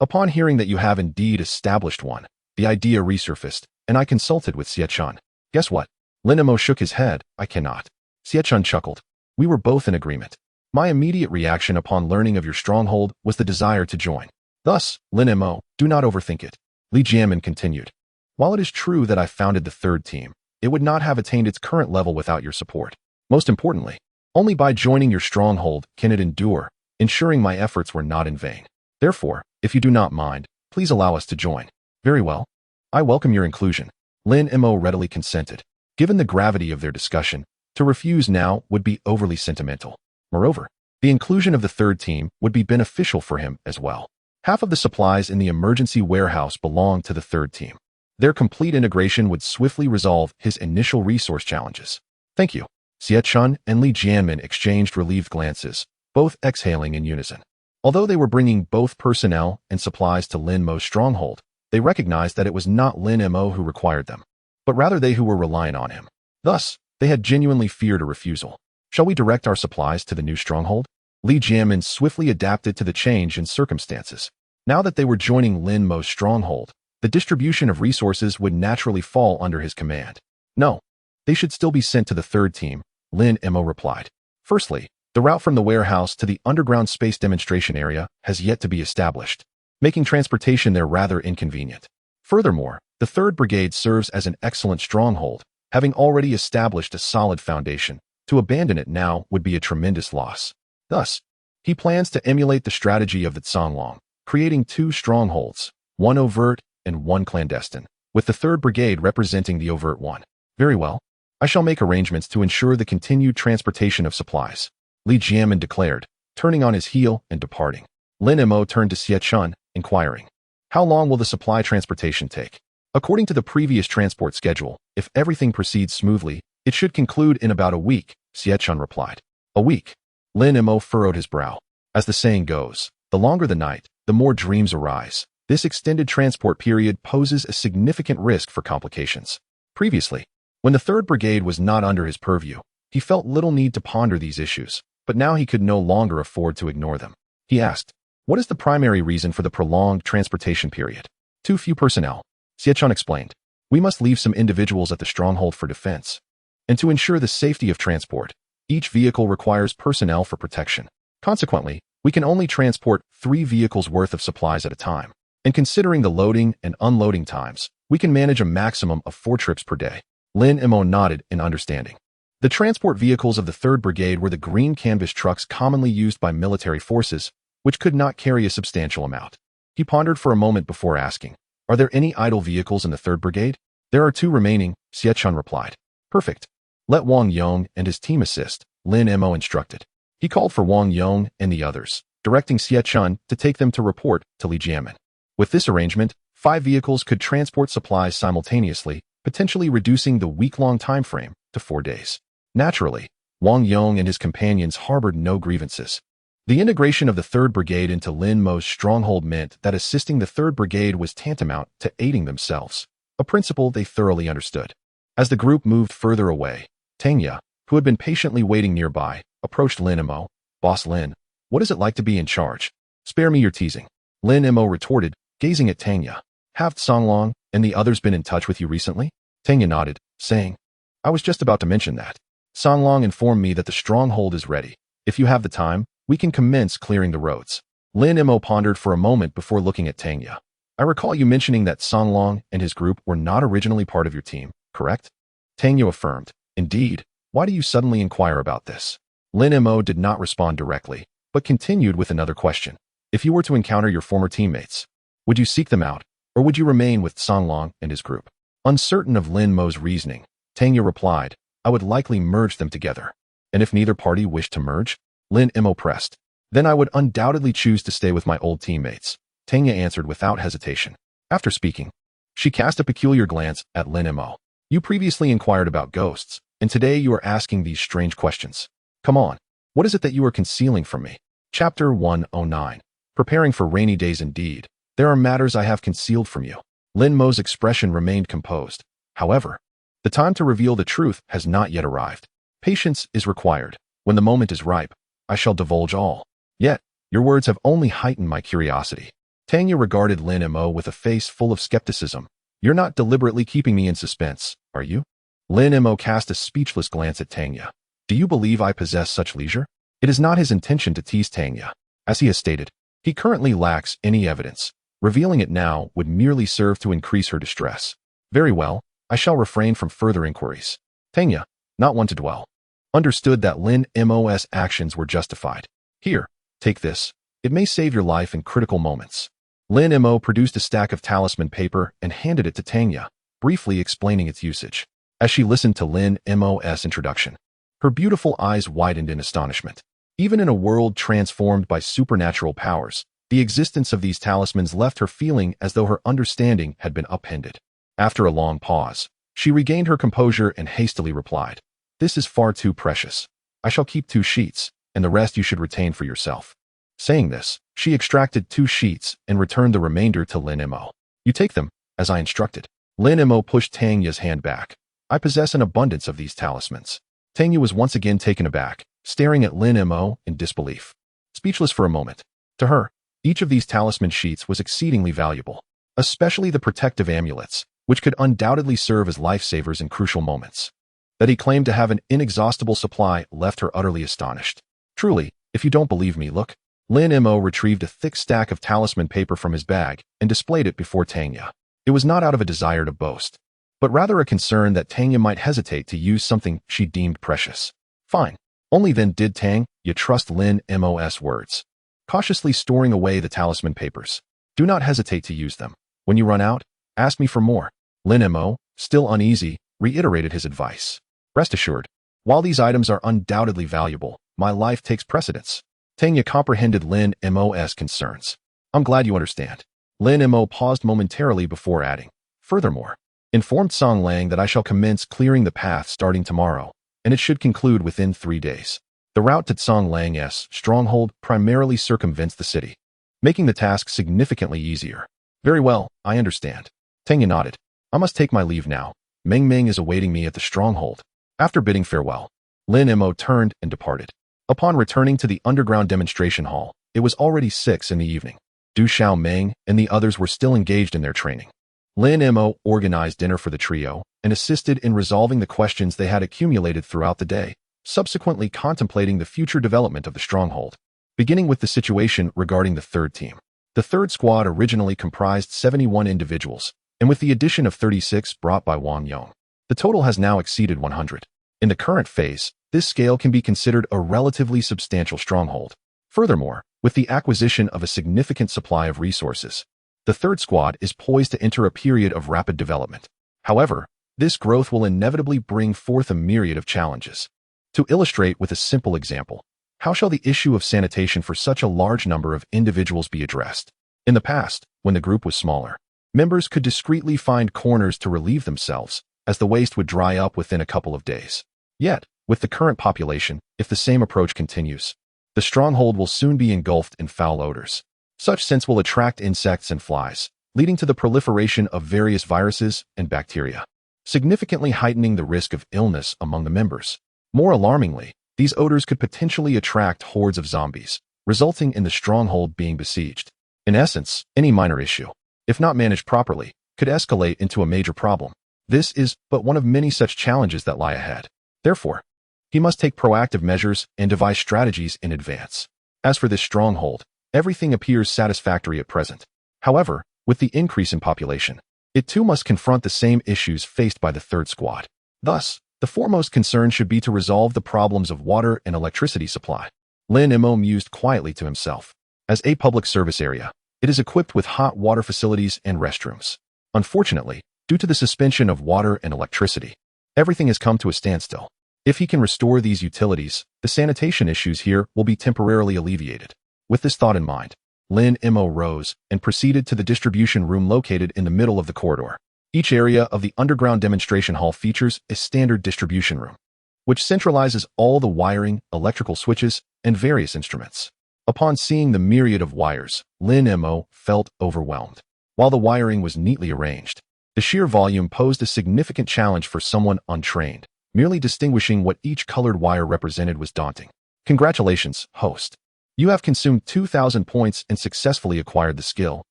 Upon hearing that you have indeed established one, the idea resurfaced, and I consulted with Xie Chun. Guess what? Lin Mo shook his head. I cannot. Xie Chun chuckled. We were both in agreement. My immediate reaction upon learning of your stronghold was the desire to join. Thus, Lin Mo, do not overthink it. Li Jianmin continued. While it is true that I founded the third team, it would not have attained its current level without your support. Most importantly, only by joining your stronghold can it endure, ensuring my efforts were not in vain. Therefore, if you do not mind, please allow us to join. Very well. I welcome your inclusion. Lin Mo readily consented. Given the gravity of their discussion, to refuse now would be overly sentimental. Moreover, the inclusion of the third team would be beneficial for him as well. Half of the supplies in the emergency warehouse belonged to the third team. Their complete integration would swiftly resolve his initial resource challenges. Thank you. Xie Chun and Li Jianmin exchanged relieved glances, both exhaling in unison. Although they were bringing both personnel and supplies to Lin Mo's stronghold, they recognized that it was not Lin Mo who required them, but rather they who were reliant on him. Thus, they had genuinely feared a refusal. Shall we direct our supplies to the new stronghold? Li Jianmin swiftly adapted to the change in circumstances. Now that they were joining Lin Mo's stronghold, the distribution of resources would naturally fall under his command. No, they should still be sent to the third team, Lin Mo replied. Firstly, the route from the warehouse to the underground space demonstration area has yet to be established, making transportation there rather inconvenient. Furthermore, the 3rd Brigade serves as an excellent stronghold, having already established a solid foundation. To abandon it now would be a tremendous loss. Thus, he plans to emulate the strategy of the Zhonglong, creating 2 strongholds, one overt and one clandestine, with the 3rd Brigade representing the overt one. Very well. I shall make arrangements to ensure the continued transportation of supplies, Li Jianmin declared, turning on his heel and departing. Lin Mo turned to Xie Chun, inquiring, how long will the supply transportation take? According to the previous transport schedule, if everything proceeds smoothly, it should conclude in about a week, Xiechun replied. A week? Lin Mo furrowed his brow. As the saying goes, the longer the night, the more dreams arise. This extended transport period poses a significant risk for complications. Previously, when the 3rd Brigade was not under his purview, he felt little need to ponder these issues, but now he could no longer afford to ignore them. He asked, "What is the primary reason for the prolonged transportation period?" "Too few personnel," Xiechun explained. "We must leave some individuals at the stronghold for defense. And to ensure the safety of transport, each vehicle requires personnel for protection. Consequently, we can only transport 3 vehicles worth of supplies at a time. And considering the loading and unloading times, we can manage a maximum of 4 trips per day." Lin Mo nodded in understanding. The transport vehicles of the 3rd Brigade were the green canvas trucks commonly used by military forces, which could not carry a substantial amount. He pondered for a moment before asking, "Are there any idle vehicles in the 3rd Brigade?" "There are 2 remaining," Xiechun replied. "Perfect. Let Wang Yong and his team assist," Lin Mo instructed. He called for Wang Yong and the others, directing Xiechun to take them to report to Li Jiamen. With this arrangement, 5 vehicles could transport supplies simultaneously, potentially reducing the week-long time frame to 4 days. Naturally, Wang Yong and his companions harbored no grievances. The integration of the 3rd Brigade into Lin Mo's stronghold meant that assisting the 3rd Brigade was tantamount to aiding themselves, a principle they thoroughly understood. As the group moved further away, Tanya, who had been patiently waiting nearby, approached Lin Mo. "Boss Lin, what is it like to be in charge?" "Spare me your teasing," Lin Mo retorted, gazing at Tanya. "Have Songlong and the others been in touch with you recently?" Tanya nodded, saying, "I was just about to mention that. Songlong informed me that the stronghold is ready. If you have the time, we can commence clearing the roads." Lin Mo pondered for a moment before looking at Tanya. "I recall you mentioning that Songlong and his group were not originally part of your team, correct?" Tanya affirmed. "Indeed. Why do you suddenly inquire about this?" Lin Mo did not respond directly, but continued with another question. "If you were to encounter your former teammates, would you seek them out, or would you remain with Songlong and his group?" Uncertain of Lin Mo's reasoning, Tanya replied, "I would likely merge them together." "And if neither party wished to merge?" Lin Mo pressed. "Then I would undoubtedly choose to stay with my old teammates," Tanya answered without hesitation. After speaking, she cast a peculiar glance at Lin Mo. "You previously inquired about ghosts, and today you are asking these strange questions. Come on, what is it that you are concealing from me?" Chapter 109. Preparing for rainy days indeed. "There are matters I have concealed from you." Lin Mo's expression remained composed. "However, the time to reveal the truth has not yet arrived. Patience is required. When the moment is ripe, I shall divulge all. Yet, your words have only heightened my curiosity." Tanya regarded Lin Mo with a face full of skepticism. "You're not deliberately keeping me in suspense, are you?" Lin Mo cast a speechless glance at Tanya. "Do you believe I possess such leisure?" It is not his intention to tease Tanya. As he has stated, he currently lacks any evidence. Revealing it now would merely serve to increase her distress. "Very well, I shall refrain from further inquiries." Tanya, not one to dwell, understood that Lin Mo's actions were justified. "Here, take this. It may save your life in critical moments." Lin Mo produced a stack of talisman paper and handed it to Tanya, briefly explaining its usage. As she listened to Lin Mo's introduction, her beautiful eyes widened in astonishment. Even in a world transformed by supernatural powers, the existence of these talismans left her feeling as though her understanding had been upended. After a long pause, she regained her composure and hastily replied, "This is far too precious. I shall keep 2 sheets, and the rest you should retain for yourself." Saying this, she extracted 2 sheets and returned the remainder to Lin Mo. "You take them, as I instructed." Lin Mo pushed Tanya's hand back. "I possess an abundance of these talismans." Tanya was once again taken aback, staring at Lin Mo in disbelief. Speechless for a moment. To her, each of these talisman sheets was exceedingly valuable, especially the protective amulets, which could undoubtedly serve as lifesavers in crucial moments. That he claimed to have an inexhaustible supply left her utterly astonished. "Truly, if you don't believe me, look." Lin Mo retrieved a thick stack of talisman paper from his bag and displayed it before Tanya. It was not out of a desire to boast, but rather a concern that Tanya might hesitate to use something she deemed precious. Fine. Only then did Tanya trust Lin Mo's words. Cautiously storing away the talisman papers. "Do not hesitate to use them. When you run out, ask me for more." Lin Mo, still uneasy, reiterated his advice. "Rest assured, while these items are undoubtedly valuable, my life takes precedence." Tanya comprehended Lin Mo's concerns. "I'm glad you understand." Lin Mo paused momentarily before adding, Furthermore, informed Song Lang that I shall commence clearing the path starting tomorrow, and it should conclude within 3 days. The route to Song Lang's stronghold primarily circumvents the city, making the task significantly easier. Very well, I understand. Tang Yin nodded. I must take my leave now. Meng Meng is awaiting me at the stronghold. After bidding farewell, Lin Mo turned and departed. Upon returning to the underground demonstration hall, it was already 6 in the evening. Du Xiao Meng and the others were still engaged in their training. Lin Mo organized dinner for the trio and assisted in resolving the questions they had accumulated throughout the day, subsequently contemplating the future development of the stronghold. Beginning with the situation regarding the third team. The third squad originally comprised 71 individuals, and with the addition of 36 brought by Wang Yong, the total has now exceeded 100. In the current phase, this scale can be considered a relatively substantial stronghold. Furthermore, with the acquisition of a significant supply of resources, the third squad is poised to enter a period of rapid development. However, this growth will inevitably bring forth a myriad of challenges. To illustrate with a simple example, how shall the issue of sanitation for such a large number of individuals be addressed? In the past, when the group was smaller, members could discreetly find corners to relieve themselves, as the waste would dry up within a couple of days. Yet, with the current population, if the same approach continues, the stronghold will soon be engulfed in foul odors. Such scents will attract insects and flies, leading to the proliferation of various viruses and bacteria, significantly heightening the risk of illness among the members. More alarmingly, these odors could potentially attract hordes of zombies, resulting in the stronghold being besieged. In essence, any minor issue, if not managed properly, could escalate into a major problem. This is but one of many such challenges that lie ahead. Therefore, he must take proactive measures and devise strategies in advance. As for this stronghold, everything appears satisfactory at present. However, with the increase in population, it too must confront the same issues faced by the third squad. Thus, the foremost concern should be to resolve the problems of water and electricity supply. Lin Mo mused quietly to himself. As a public service area, it is equipped with hot water facilities and restrooms. Unfortunately, due to the suspension of water and electricity, everything has come to a standstill. If he can restore these utilities, the sanitation issues here will be temporarily alleviated. With this thought in mind, Lin Mo rose and proceeded to the distribution room located in the middle of the corridor. Each area of the underground demonstration hall features a standard distribution room, which centralizes all the wiring, electrical switches, and various instruments. Upon seeing the myriad of wires, Lin Mo felt overwhelmed. While the wiring was neatly arranged, the sheer volume posed a significant challenge for someone untrained. Merely distinguishing what each colored wire represented was daunting. Congratulations, host. You have consumed 2,000 points and successfully acquired the skill,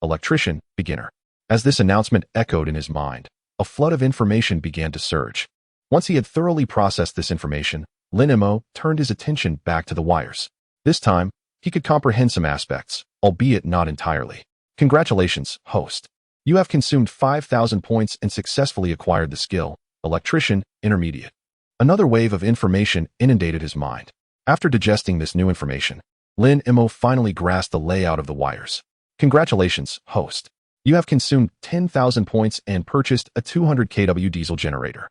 Electrician, Beginner. As this announcement echoed in his mind, a flood of information began to surge. Once he had thoroughly processed this information, Lin Mo turned his attention back to the wires. This time, he could comprehend some aspects, albeit not entirely. Congratulations, host. You have consumed 5,000 points and successfully acquired the skill, Electrician, Intermediate. Another wave of information inundated his mind. After digesting this new information, Lin Mo finally grasped the layout of the wires. Congratulations, host. You have consumed 10,000 points and purchased a 200 kW diesel generator.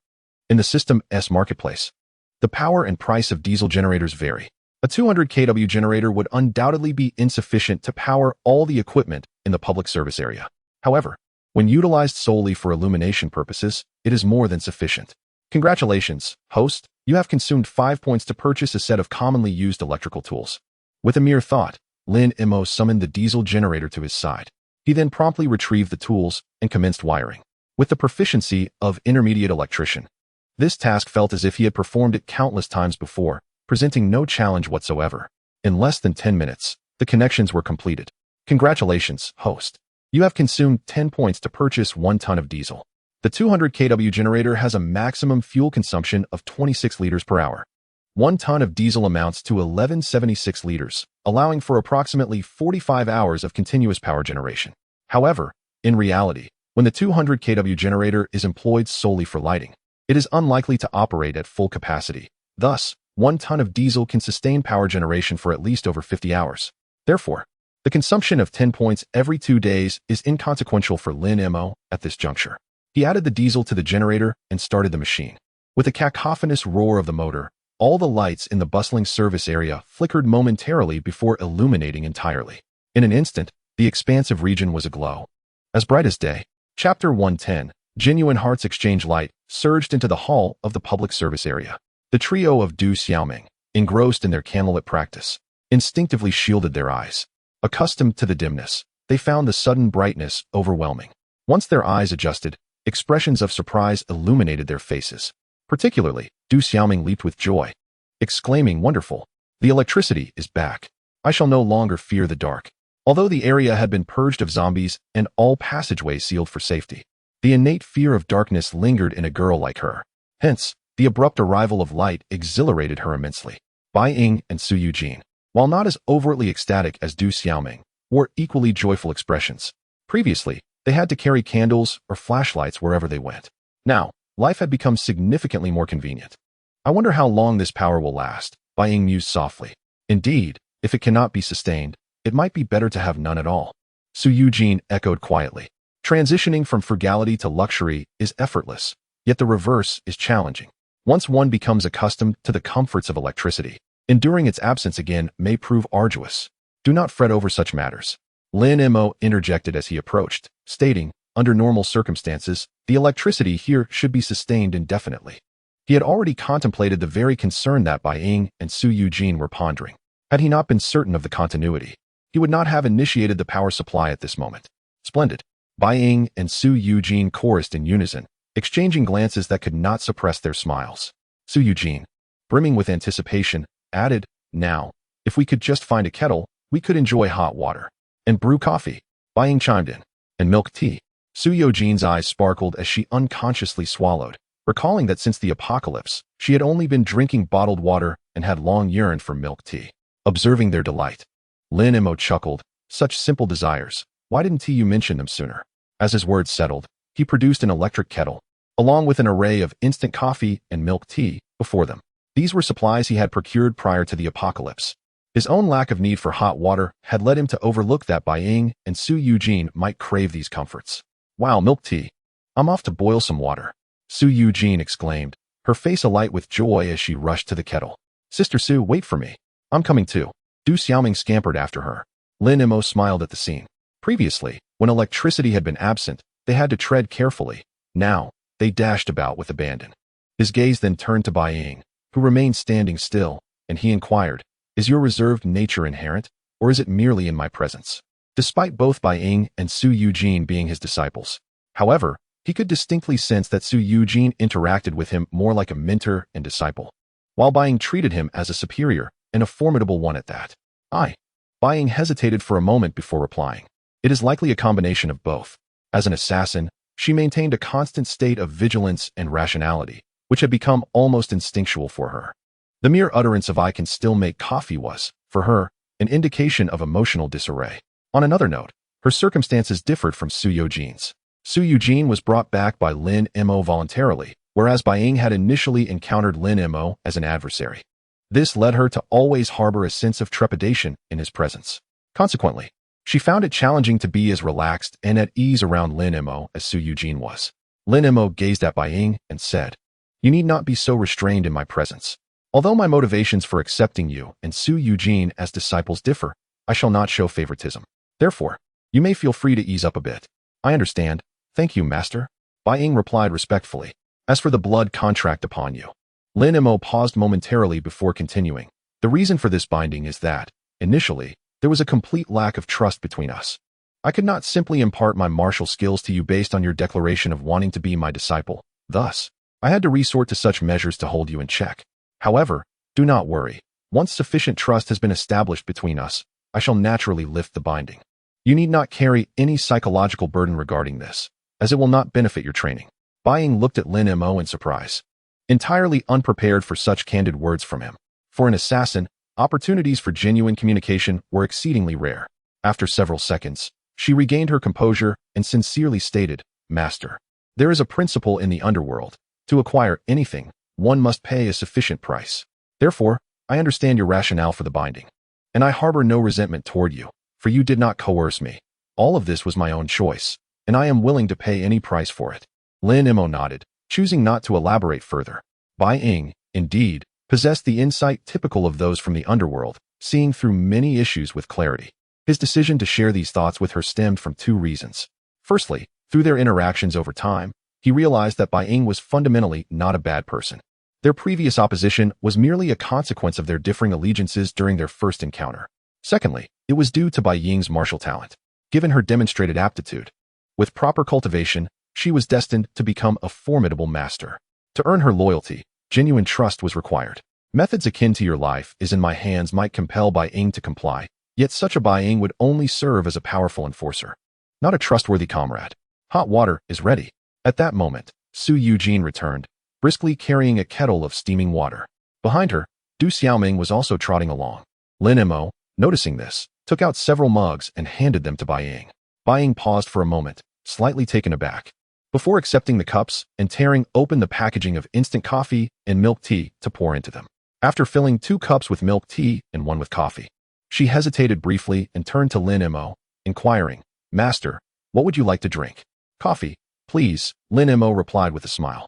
In the System S marketplace, the power and price of diesel generators vary. A 200 kW generator would undoubtedly be insufficient to power all the equipment in the public service area. However, when utilized solely for illumination purposes, it is more than sufficient. Congratulations, host. You have consumed 5 points to purchase a set of commonly used electrical tools. With a mere thought, Lin Mo summoned the diesel generator to his side. He then promptly retrieved the tools and commenced wiring. With the proficiency of Intermediate Electrician, this task felt as if he had performed it countless times before, presenting no challenge whatsoever. In less than 10 minutes, the connections were completed. Congratulations, host. You have consumed 10 points to purchase 1 ton of diesel. The 200 kW generator has a maximum fuel consumption of 26 liters per hour. 1 ton of diesel amounts to 1176 liters, allowing for approximately 45 hours of continuous power generation. However, in reality, when the 200 kW generator is employed solely for lighting, it is unlikely to operate at full capacity. Thus, 1 ton of diesel can sustain power generation for at least over 50 hours. Therefore, the consumption of 10 points every 2 days is inconsequential for Lin Mo at this juncture. He added the diesel to the generator and started the machine. With a cacophonous roar of the motor, all the lights in the bustling service area flickered momentarily before illuminating entirely. In an instant, the expansive region was aglow. As bright as day, Chapter 110. Genuine Hearts Exchange. Light surged into the hall of the public service area. The trio of Du Xiaoming, engrossed in their candlelit practice, instinctively shielded their eyes. Accustomed to the dimness, they found the sudden brightness overwhelming. Once their eyes adjusted, expressions of surprise illuminated their faces. Particularly, Du Xiaoming leaped with joy, exclaiming, "Wonderful! The electricity is back. I shall no longer fear the dark." Although the area had been purged of zombies and all passageways sealed for safety, the innate fear of darkness lingered in a girl like her. Hence, the abrupt arrival of light exhilarated her immensely. Bai Ying and Su Yujin, while not as overtly ecstatic as Du Xiaoming, wore equally joyful expressions. Previously, they had to carry candles or flashlights wherever they went. Now, life had become significantly more convenient. "I wonder how long this power will last," Bai Ying mused softly. "Indeed, if it cannot be sustained, it might be better to have none at all." Su Yujin echoed quietly. Transitioning from frugality to luxury is effortless, yet the reverse is challenging. Once one becomes accustomed to the comforts of electricity, enduring its absence again may prove arduous. "Do not fret over such matters," Lin Mo interjected as he approached, stating, "Under normal circumstances, the electricity here should be sustained indefinitely." He had already contemplated the very concern that Bai Ying and Su Yujin were pondering. Had he not been certain of the continuity, he would not have initiated the power supply at this moment. "Splendid." Bai Ying and Su Yujin chorused in unison, exchanging glances that could not suppress their smiles. Su Yujin, brimming with anticipation, added, "Now, if we could just find a kettle, we could enjoy hot water. And brew coffee." Bai Ying chimed in. "And milk tea." Su Yujin's eyes sparkled as she unconsciously swallowed, recalling that since the apocalypse, she had only been drinking bottled water and had long yearned for milk tea. Observing their delight, Lin Mo chuckled, "Such simple desires. Why didn't you mention them sooner?" As his words settled, he produced an electric kettle, along with an array of instant coffee and milk tea, before them. These were supplies he had procured prior to the apocalypse. His own lack of need for hot water had led him to overlook that Bai Ying and Su Yujin might crave these comforts. "Wow, milk tea. I'm off to boil some water," Su Yujin exclaimed, her face alight with joy as she rushed to the kettle. "Sister Su, wait for me. I'm coming too." Du Xiaoming scampered after her. Lin Mo smiled at the scene. Previously, when electricity had been absent, they had to tread carefully. Now, they dashed about with abandon. His gaze then turned to Bai Ying, who remained standing still, and he inquired, "Is your reserved nature inherent, or is it merely in my presence?" Despite both Bai Ying and Su Yujin being his disciples, however, he could distinctly sense that Su Yujin interacted with him more like a mentor and disciple, while Bai Ying treated him as a superior, and a formidable one at that. Bai Ying hesitated for a moment before replying. "It is likely a combination of both." As an assassin, she maintained a constant state of vigilance and rationality, which had become almost instinctual for her. The mere utterance of "I can still make coffee" was, for her, an indication of emotional disarray. On another note, her circumstances differed from Su Yujin's. Su Yujin was brought back by Lin Mo voluntarily, whereas Bai Ying had initially encountered Lin Mo as an adversary. This led her to always harbor a sense of trepidation in his presence. Consequently, she found it challenging to be as relaxed and at ease around Lin Mo as Su Yujin was. Lin Mo gazed at Bai Ying and said, "You need not be so restrained in my presence. Although my motivations for accepting you and Su Yujin as disciples differ, I shall not show favoritism. Therefore, you may feel free to ease up a bit." "I understand. Thank you, master," Bai Ying replied respectfully. "As for the blood contract upon you." Lin Mo paused momentarily before continuing. "The reason for this binding is that, initially, there was a complete lack of trust between us. I could not simply impart my martial skills to you based on your declaration of wanting to be my disciple. Thus, I had to resort to such measures to hold you in check. However, do not worry. Once sufficient trust has been established between us, I shall naturally lift the binding. You need not carry any psychological burden regarding this, as it will not benefit your training." Bai Ying looked at Lin Mo in surprise, entirely unprepared for such candid words from him. For an assassin, opportunities for genuine communication were exceedingly rare. After several seconds, she regained her composure and sincerely stated, "Master, there is a principle in the underworld. To acquire anything, one must pay a sufficient price. Therefore, I understand your rationale for the binding. And I harbor no resentment toward you, for you did not coerce me. All of this was my own choice, and I am willing to pay any price for it." Lin Mo nodded, choosing not to elaborate further. Bai Ying, indeed, possessed the insight typical of those from the underworld, seeing through many issues with clarity. His decision to share these thoughts with her stemmed from two reasons. Firstly, Through their interactions over time, he realized that Bai Ying was fundamentally not a bad person. Their previous opposition was merely a consequence of their differing allegiances during their first encounter. Secondly, it was due to Bai Ying's martial talent. Given her demonstrated aptitude, with proper cultivation, she was destined to become a formidable master. To earn her loyalty, genuine trust was required. Methods akin to "your life is in my hands" might compel Bai Ying to comply, yet such a Bai Ying would only serve as a powerful enforcer, not a trustworthy comrade. Hot water is ready. At that moment, Su Yujin returned, briskly carrying a kettle of steaming water. Behind her, Du Xiaoming was also trotting along. Lin Mo, noticing this, took out several mugs and handed them to Bai Ying. Bai Ying paused for a moment, slightly taken aback, before accepting the cups and tearing open the packaging of instant coffee and milk tea to pour into them. After filling 2 cups with milk tea and 1 with coffee, she hesitated briefly and turned to Lin Mo, inquiring, "Master, what would you like to drink?" "Coffee, please," Lin Mo replied with a smile.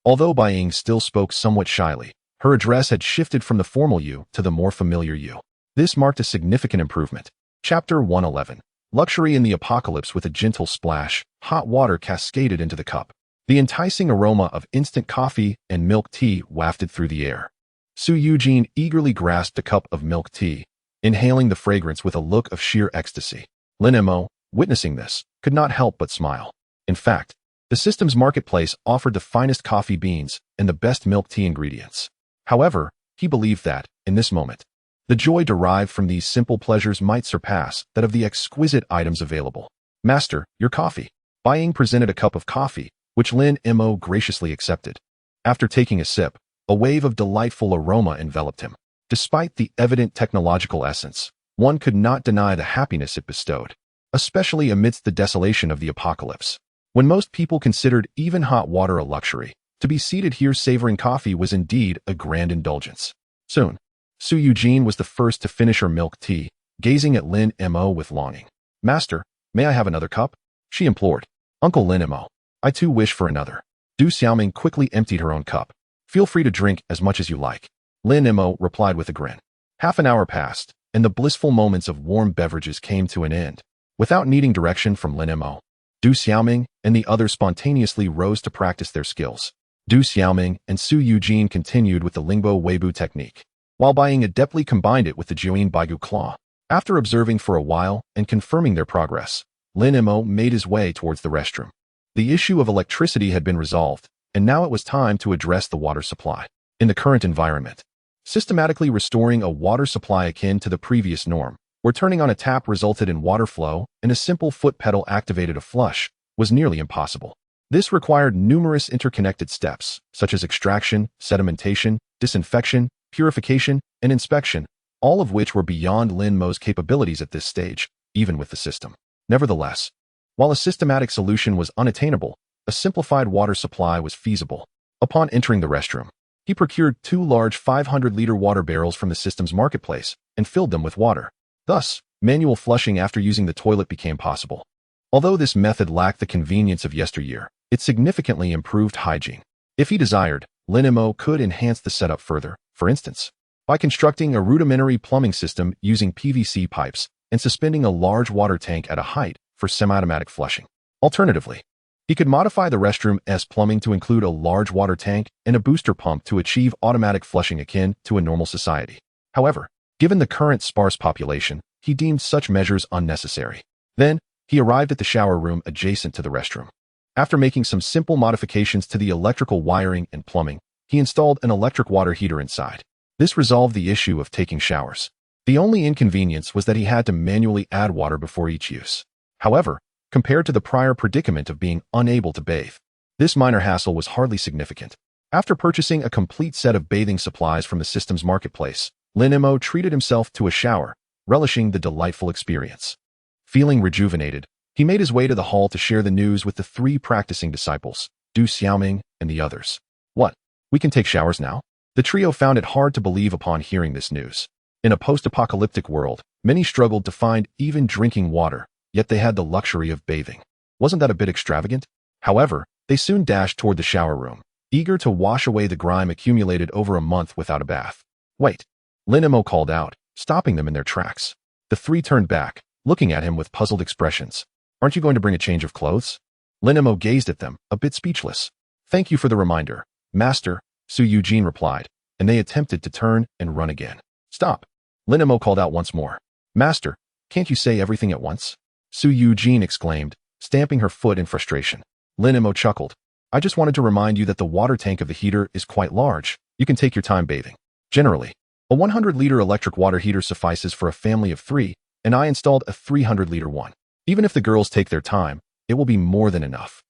Although Bai Ying still spoke somewhat shyly, her address had shifted from the formal you to the more familiar you. This marked a significant improvement. Chapter 111. Luxury in the Apocalypse. With a gentle splash, hot water cascaded into the cup. The enticing aroma of instant coffee and milk tea wafted through the air. Su Yujin eagerly grasped a cup of milk tea, inhaling the fragrance with a look of sheer ecstasy. Lin Mo, witnessing this, could not help but smile. In fact, the system's marketplace offered the finest coffee beans and the best milk tea ingredients. However, he believed that, in this moment, the joy derived from these simple pleasures might surpass that of the exquisite items available. "Master, your coffee." Bai Ying presented a cup of coffee, which Lin Mo graciously accepted. After taking a sip, a wave of delightful aroma enveloped him. Despite the evident technological essence, one could not deny the happiness it bestowed, especially amidst the desolation of the apocalypse. When most people considered even hot water a luxury, to be seated here savoring coffee was indeed a grand indulgence. Soon, Su Yujin was the first to finish her milk tea, gazing at Lin Mo with longing. "Master, may I have another cup?" she implored. "Uncle Lin Mo, I too wish for another." Du Xiaoming quickly emptied her own cup. "Feel free to drink as much as you like," Lin Mo replied with a grin. Half an hour passed, and the blissful moments of warm beverages came to an end. Without needing direction from Lin Mo, Du Xiaoming and the others spontaneously rose to practice their skills. Du Xiaoming and Su Yujin continued with the Lingbo Weibu technique, while Bai Ying adeptly combined it with the Jiuyin Baigu Claw. After observing for a while and confirming their progress, Lin Mo made his way towards the restroom. The issue of electricity had been resolved, and now it was time to address the water supply. In the current environment, systematically restoring a water supply akin to the previous norm, where turning on a tap resulted in water flow and a simple foot pedal activated a flush, was nearly impossible. This required numerous interconnected steps, such as extraction, sedimentation, disinfection, purification, and inspection, all of which were beyond Lin Mo's capabilities at this stage, even with the system. Nevertheless, while a systematic solution was unattainable, a simplified water supply was feasible. Upon entering the restroom, he procured 2 large 500-liter water barrels from the system's marketplace and filled them with water. Thus, manual flushing after using the toilet became possible. Although this method lacked the convenience of yesteryear, it significantly improved hygiene. If he desired, Lin Mo could enhance the setup further, for instance, by constructing a rudimentary plumbing system using PVC pipes and suspending a large water tank at a height for semi-automatic flushing. Alternatively, he could modify the restroom's plumbing to include a large water tank and a booster pump to achieve automatic flushing akin to a normal society. However, given the current sparse population, he deemed such measures unnecessary. Then, he arrived at the shower room adjacent to the restroom. After making some simple modifications to the electrical wiring and plumbing, he installed an electric water heater inside. This resolved the issue of taking showers. The only inconvenience was that he had to manually add water before each use. However, compared to the prior predicament of being unable to bathe, this minor hassle was hardly significant. After purchasing a complete set of bathing supplies from the system's marketplace, Lin Mo treated himself to a shower, relishing the delightful experience. Feeling rejuvenated, he made his way to the hall to share the news with the 3 practicing disciples, Du Xiaoming and the others. "What? We can take showers now?" The trio found it hard to believe upon hearing this news. In a post-apocalyptic world, many struggled to find even drinking water, yet they had the luxury of bathing. Wasn't that a bit extravagant? However, they soon dashed toward the shower room, eager to wash away the grime accumulated over a month without a bath. "Wait," Lin Mo called out, stopping them in their tracks. The 3 turned back, looking at him with puzzled expressions. "Aren't you going to bring a change of clothes?" Lin Mo gazed at them, a bit speechless. Thank you for the reminder, Master, Su Eugene replied, and they attempted to turn and run again. Stop. Lin Mo called out once more. Master, can't you say everything at once? Su Eugene exclaimed, stamping her foot in frustration. Lin Mo chuckled. I just wanted to remind you that the water tank of the heater is quite large. You can take your time bathing. Generally, a 100-liter electric water heater suffices for a family of 3, and I installed a 300-liter one. Even if the girls take their time, it will be more than enough.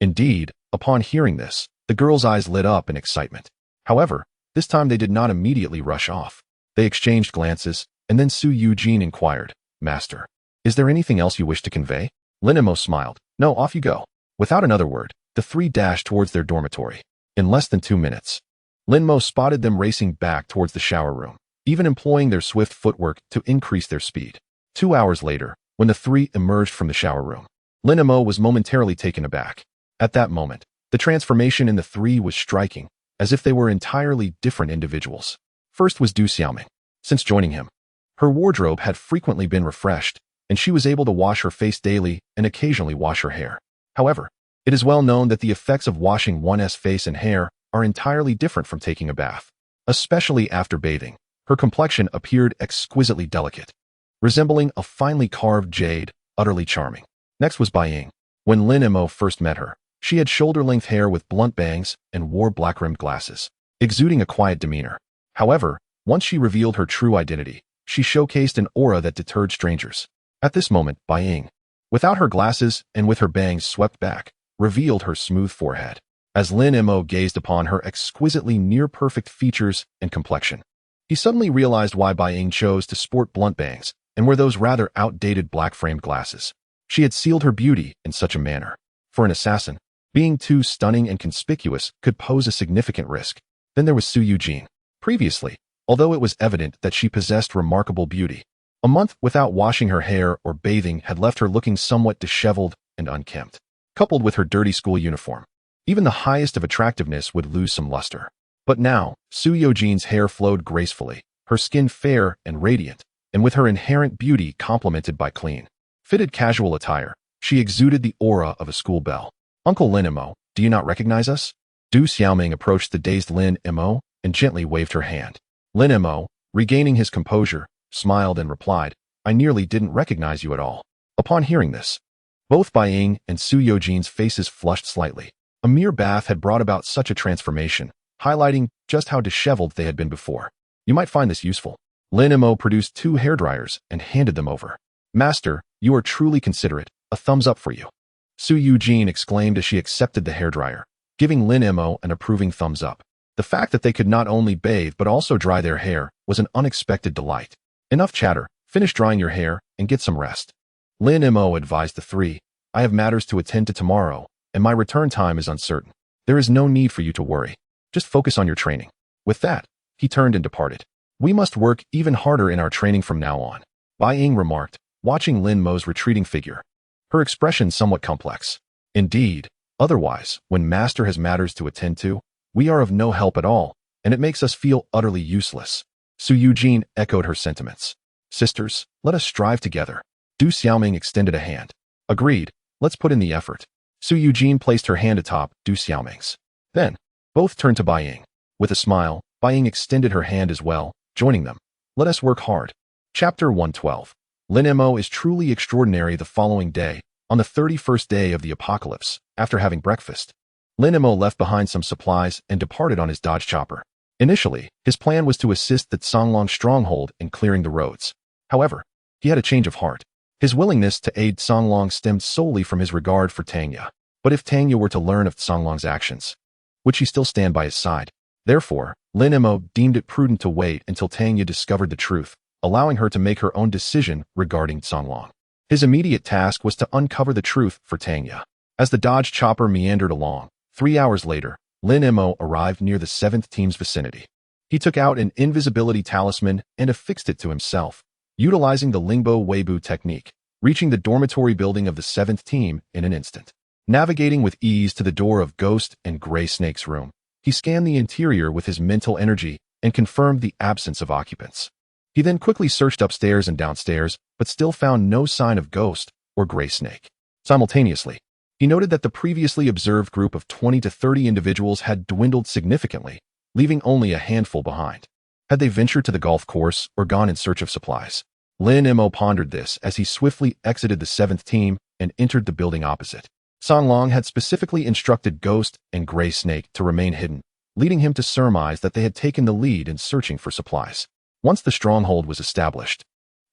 Indeed, upon hearing this, the girls' eyes lit up in excitement. However, this time they did not immediately rush off. They exchanged glances, and then Su Eugene inquired, Master, is there anything else you wish to convey? Lin Mo smiled. No, off you go. Without another word, the 3 dashed towards their dormitory. In less than 2 minutes, Lin Mo spotted them racing back towards the shower room, even employing their swift footwork to increase their speed. 2 hours later, when the 3 emerged from the shower room, Lin Mo was momentarily taken aback. At that moment, the transformation in the 3 was striking, as if they were entirely different individuals. First was Du Xiaoming. Since joining him, her wardrobe had frequently been refreshed, and she was able to wash her face daily and occasionally wash her hair. However, it is well known that the effects of washing one's face and hair are entirely different from taking a bath. Especially after bathing, her complexion appeared exquisitely delicate, resembling a finely carved jade, utterly charming. Next was Bai Ying. When Lin Mo first met her, she had shoulder-length hair with blunt bangs and wore black-rimmed glasses, exuding a quiet demeanor. However, once she revealed her true identity, she showcased an aura that deterred strangers. At this moment, Bai Ying, without her glasses and with her bangs swept back, revealed her smooth forehead. As Lin Mo gazed upon her exquisitely near-perfect features and complexion, he suddenly realized why Bai Ying chose to sport blunt bangs and wear those rather outdated black-framed glasses. She had sealed her beauty in such a manner. For an assassin, being too stunning and conspicuous could pose a significant risk. Then there was Su Eugene. Previously, although it was evident that she possessed remarkable beauty, a month without washing her hair or bathing had left her looking somewhat disheveled and unkempt. Coupled with her dirty school uniform, even the highest of attractiveness would lose some luster. But now, Su Eugene's hair flowed gracefully, her skin fair and radiant, and with her inherent beauty complemented by clean, fitted casual attire, she exuded the aura of a school belle. Uncle Lin Mo, do you not recognize us? Du Xiaoming approached the dazed Lin Mo and gently waved her hand. Lin Mo, regaining his composure, smiled and replied, I nearly didn't recognize you at all. Upon hearing this, both Bai Ying and Su Eugene's faces flushed slightly. A mere bath had brought about such a transformation, highlighting just how disheveled they had been before. You might find this useful. Lin Mo produced 2 hairdryers and handed them over. Master, you are truly considerate. A thumbs up for you. Su Eugene exclaimed as she accepted the hairdryer, giving Lin Mo an approving thumbs up. The fact that they could not only bathe but also dry their hair was an unexpected delight. Enough chatter, finish drying your hair and get some rest. Lin Mo advised the 3, I have matters to attend to tomorrow, and my return time is uncertain. There is no need for you to worry. Just focus on your training. With that, he turned and departed. We must work even harder in our training from now on, Bai Ying remarked, watching Lin Mo's retreating figure. Her expression somewhat complex. Indeed, otherwise, when Master has matters to attend to, we are of no help at all, and it makes us feel utterly useless. Su Eugene echoed her sentiments. Sisters, let us strive together. Du Xiaoming extended a hand. Agreed, let's put in the effort. Su Eugene placed her hand atop Du Xiaoming's. Then, both turned to Bai Ying. With a smile, Bai Ying extended her hand as well, joining them. Let us work hard. Chapter 112. Lin Mo is truly extraordinary. The following day, on the 31st day of the apocalypse, after having breakfast, Lin Mo left behind some supplies and departed on his Dodge chopper. Initially, his plan was to assist the Songlong stronghold in clearing the roads. However, he had a change of heart. His willingness to aid Songlong stemmed solely from his regard for Tangya. But if Tangya were to learn of Songlong's actions, would she still stand by his side? Therefore, Lin Mo deemed it prudent to wait until Tangya discovered the truth, allowing her to make her own decision regarding Songlong. His immediate task was to uncover the truth for Tangya. As the Dodge chopper meandered along, 3 hours later, Lin Mo arrived near the 7th team's vicinity. He took out an invisibility talisman and affixed it to himself, utilizing the Lingbo Weibo technique, reaching the dormitory building of the 7th team in an instant. Navigating with ease to the door of Ghost and Gray Snake's room, he scanned the interior with his mental energy and confirmed the absence of occupants. He then quickly searched upstairs and downstairs, but still found no sign of Ghost or Gray Snake. Simultaneously, He noted that the previously observed group of 20 to 30 individuals had dwindled significantly, leaving only a handful behind. Had they ventured to the golf course or gone in search of supplies? Lin Mo pondered this as he swiftly exited the 7th team and entered the building opposite. Songlong had specifically instructed Ghost and Gray Snake to remain hidden, leading him to surmise that they had taken the lead in searching for supplies. Once the stronghold was established,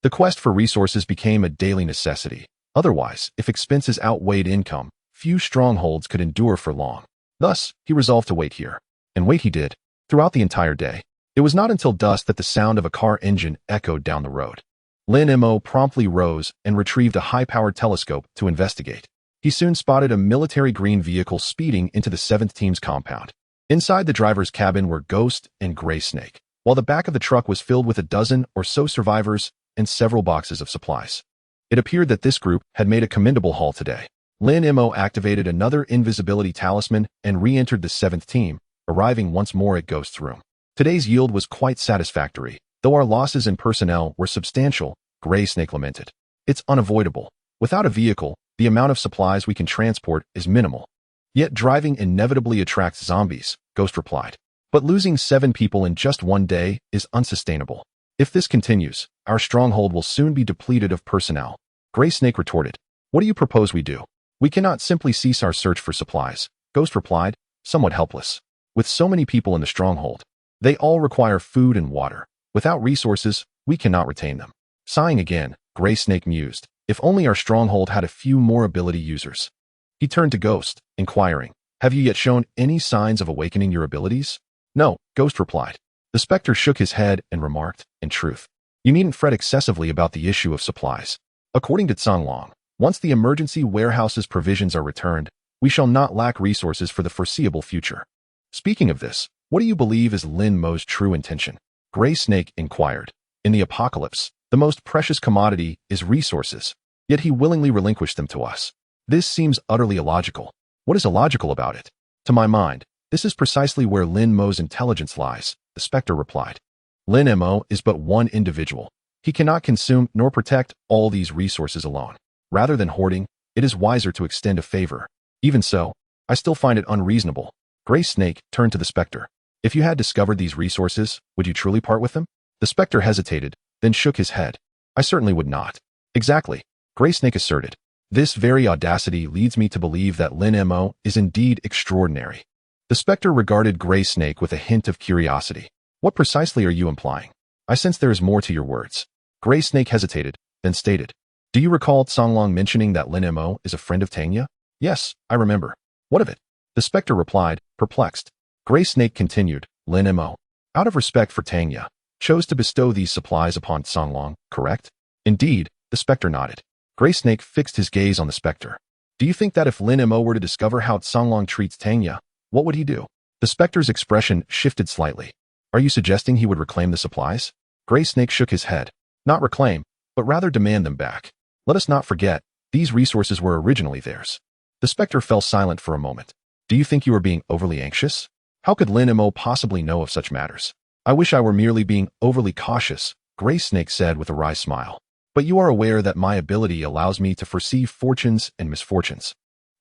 the quest for resources became a daily necessity. Otherwise, if expenses outweighed income, few strongholds could endure for long. Thus, he resolved to wait here. And wait he did, throughout the entire day. It was not until dusk that the sound of a car engine echoed down the road. Lin Mo promptly rose and retrieved a high-powered telescope to investigate. He soon spotted a military green vehicle speeding into the 7th team's compound. Inside the driver's cabin were Ghost and Gray Snake, while the back of the truck was filled with a dozen or so survivors and several boxes of supplies. It appeared that this group had made a commendable haul today. Lin Mo activated another invisibility talisman and re-entered the 7th team, arriving once more at Ghost's room. Today's yield was quite satisfactory, though our losses in personnel were substantial, Gray Snake lamented. It's unavoidable. Without a vehicle, the amount of supplies we can transport is minimal. Yet driving inevitably attracts zombies, Ghost replied. But losing 7 people in just one day is unsustainable. If this continues, our stronghold will soon be depleted of personnel. Gray Snake retorted. What do you propose we do? We cannot simply cease our search for supplies, Ghost replied, somewhat helpless. With so many people in the stronghold, they all require food and water. Without resources, we cannot retain them. Sighing again, Gray Snake mused. If only our stronghold had a few more ability users. He turned to Ghost, inquiring, have you yet shown any signs of awakening your abilities? No, Ghost replied. The Spectre shook his head and remarked, in truth, you needn't fret excessively about the issue of supplies. According to Songlong, once the emergency warehouse's provisions are returned, we shall not lack resources for the foreseeable future. Speaking of this, what do you believe is Lin Mo's true intention? Gray Snake inquired. In the apocalypse, the most precious commodity is resources, yet he willingly relinquished them to us. This seems utterly illogical. What is illogical about it? To my mind, this is precisely where Lin Mo's intelligence lies, the Spectre replied. Lin Mo is but one individual. He cannot consume nor protect all these resources alone. Rather than hoarding, it is wiser to extend a favor. Even so, I still find it unreasonable. Gray Snake turned to the Spectre. If you had discovered these resources, would you truly part with them? The Spectre hesitated, then shook his head. I certainly would not. Exactly, Gray Snake asserted. This very audacity leads me to believe that Lin Mo is indeed extraordinary. The Spectre regarded Gray Snake with a hint of curiosity. What precisely are you implying? I sense there is more to your words. Gray Snake hesitated, then stated. Do you recall Songlong mentioning that Lin Mo is a friend of Tanya? Yes, I remember. What of it? The Spectre replied, perplexed. Gray Snake continued, Lin Mo, out of respect for Tanya, chose to bestow these supplies upon Songlong, correct? Indeed, the Spectre nodded. Gray Snake fixed his gaze on the Spectre. Do you think that if Lin Mo were to discover how Songlong treats Tanya, what would he do? The Spectre's expression shifted slightly. Are you suggesting he would reclaim the supplies? Gray Snake shook his head. Not reclaim, but rather demand them back. Let us not forget, these resources were originally theirs. The Spectre fell silent for a moment. Do you think you are being overly anxious? How could Lin Mo possibly know of such matters? I wish I were merely being overly cautious, Gray Snake said with a wry smile. But you are aware that my ability allows me to foresee fortunes and misfortunes.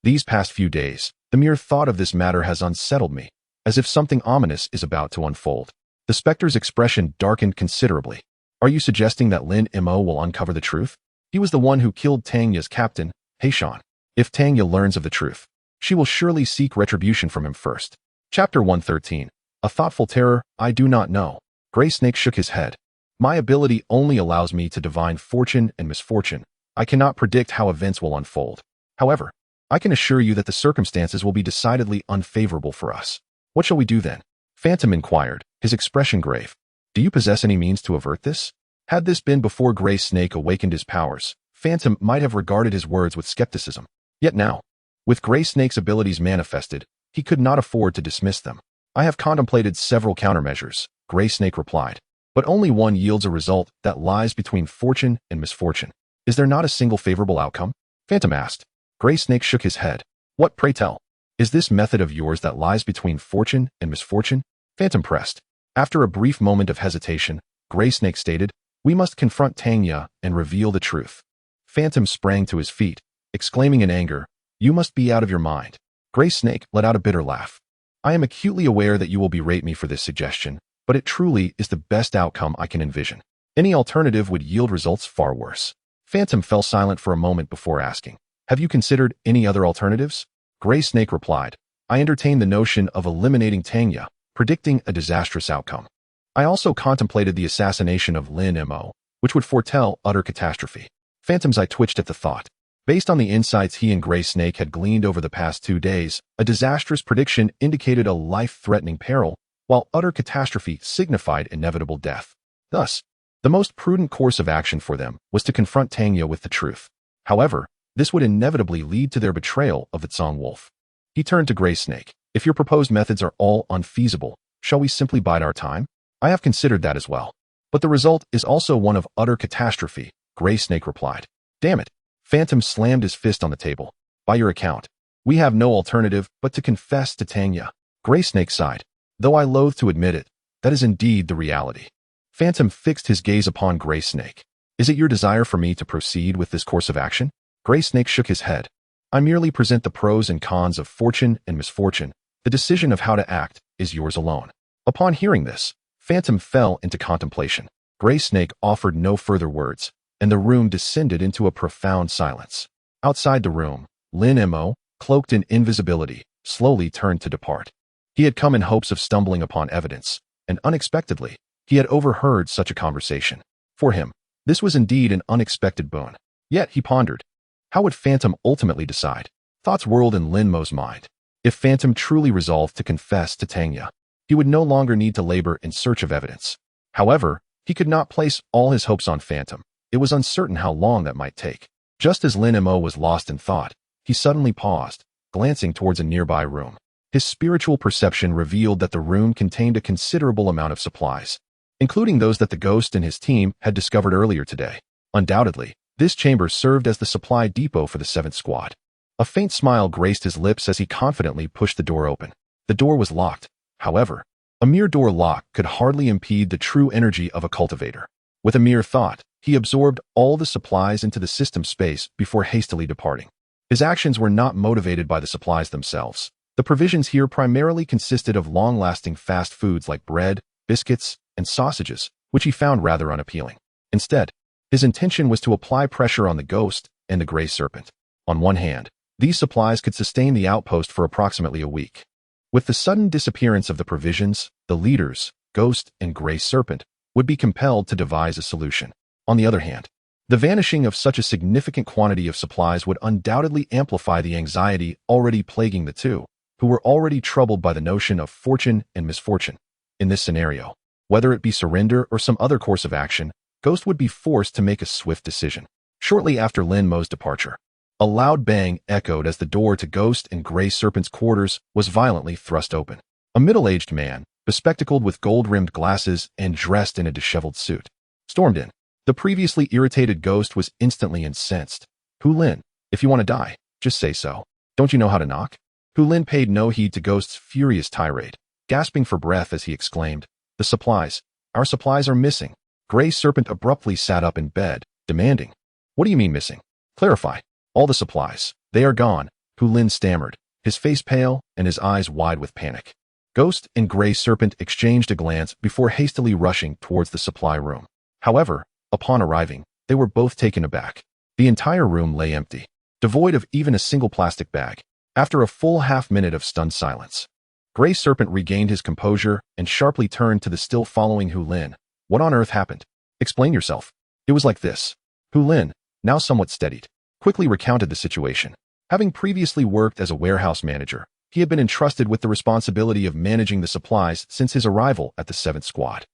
These past few days, the mere thought of this matter has unsettled me, as if something ominous is about to unfold. The Spectre's expression darkened considerably. Are you suggesting that Lin Mo will uncover the truth? He was the one who killed Tanya's captain, Heishan. If Tanya learns of the truth, she will surely seek retribution from him first. Chapter 113. A thoughtful terror, I do not know. Gray Snake shook his head. My ability only allows me to divine fortune and misfortune. I cannot predict how events will unfold. However, I can assure you that the circumstances will be decidedly unfavorable for us. What shall we do then? Phantom inquired, his expression grave. Do you possess any means to avert this? Had this been before Gray Snake awakened his powers, Phantom might have regarded his words with skepticism. Yet now, with Gray Snake's abilities manifested, he could not afford to dismiss them. I have contemplated several countermeasures, Gray Snake replied, but only one yields a result that lies between fortune and misfortune. Is there not a single favorable outcome? Phantom asked. Gray Snake shook his head. What, pray tell? Is this method of yours that lies between fortune and misfortune? Phantom pressed. After a brief moment of hesitation, Gray Snake stated, we must confront Tanya and reveal the truth. Phantom sprang to his feet, exclaiming in anger, You must be out of your mind. Gray Snake let out a bitter laugh. I am acutely aware that you will berate me for this suggestion, but it truly is the best outcome I can envision. Any alternative would yield results far worse. Phantom fell silent for a moment before asking, have you considered any other alternatives? Gray Snake replied, I entertained the notion of eliminating Tanya, predicting a disastrous outcome. I also contemplated the assassination of Lin Mo, which would foretell utter catastrophe. Phantom's eye twitched at the thought. Based on the insights he and Gray Snake had gleaned over the past 2 days, a disastrous prediction indicated a life-threatening peril, while utter catastrophe signified inevitable death. Thus, the most prudent course of action for them was to confront Tanya with the truth. However, this would inevitably lead to their betrayal of the Tsong Wolf. He turned to Gray Snake. If your proposed methods are all unfeasible, shall we simply bide our time? I have considered that as well. But the result is also one of utter catastrophe, Gray Snake replied. Damn it. Phantom slammed his fist on the table. By your account, we have no alternative but to confess to Tanya. Gray Snake sighed. Though I loathe to admit it, that is indeed the reality. Phantom fixed his gaze upon Gray Snake. Is it your desire for me to proceed with this course of action? Gray Snake shook his head. I merely present the pros and cons of fortune and misfortune. The decision of how to act is yours alone. Upon hearing this, Phantom fell into contemplation. Gray Snake offered no further words, and the room descended into a profound silence. Outside the room, Lin Mo, cloaked in invisibility, slowly turned to depart. He had come in hopes of stumbling upon evidence, and unexpectedly, he had overheard such a conversation. For him, this was indeed an unexpected boon. Yet he pondered, how would Phantom ultimately decide? Thoughts whirled in Lin Mo's mind. If Phantom truly resolved to confess to Tanya, he would no longer need to labor in search of evidence. However, he could not place all his hopes on Phantom. It was uncertain how long that might take. Just as Lin Mo was lost in thought, he suddenly paused, glancing towards a nearby room. His spiritual perception revealed that the room contained a considerable amount of supplies, including those that the ghost and his team had discovered earlier today. Undoubtedly, this chamber served as the supply depot for the 7th Squad. A faint smile graced his lips as he confidently pushed the door open. The door was locked. However, a mere door lock could hardly impede the true energy of a cultivator. With a mere thought, he absorbed all the supplies into the system space before hastily departing. His actions were not motivated by the supplies themselves. The provisions here primarily consisted of long-lasting fast foods like bread, biscuits, and sausages, which he found rather unappealing. Instead, his intention was to apply pressure on the ghost and the Gray Serpent. On one hand, these supplies could sustain the outpost for approximately a week. With the sudden disappearance of the provisions, the leaders, Ghost and Gray Serpent, would be compelled to devise a solution. On the other hand, the vanishing of such a significant quantity of supplies would undoubtedly amplify the anxiety already plaguing the two, who were already troubled by the notion of fortune and misfortune. In this scenario, whether it be surrender or some other course of action, Ghost would be forced to make a swift decision. Shortly after Lin Mo's departure, a loud bang echoed as the door to Ghost and Gray Serpent's quarters was violently thrust open. A middle-aged man, bespectacled with gold-rimmed glasses and dressed in a disheveled suit, stormed in. The previously irritated Ghost was instantly incensed. Hu Lin, if you want to die, just say so. Don't you know how to knock? Hu Lin paid no heed to Ghost's furious tirade, gasping for breath as he exclaimed, the supplies. Our supplies are missing. Gray Serpent abruptly sat up in bed, demanding, what do you mean missing? Clarify. All the supplies. They are gone, Hu Lin stammered, his face pale and his eyes wide with panic. Ghost and Gray Serpent exchanged a glance before hastily rushing towards the supply room. However, upon arriving, they were both taken aback. The entire room lay empty, devoid of even a single plastic bag. After a full half-minute of stunned silence, Gray Serpent regained his composure and sharply turned to the still following Hu Lin. What on earth happened? Explain yourself. It was like this. Hu Lin, now somewhat steadied, quickly recounted the situation. Having previously worked as a warehouse manager, he had been entrusted with the responsibility of managing the supplies since his arrival at the 7th Squad.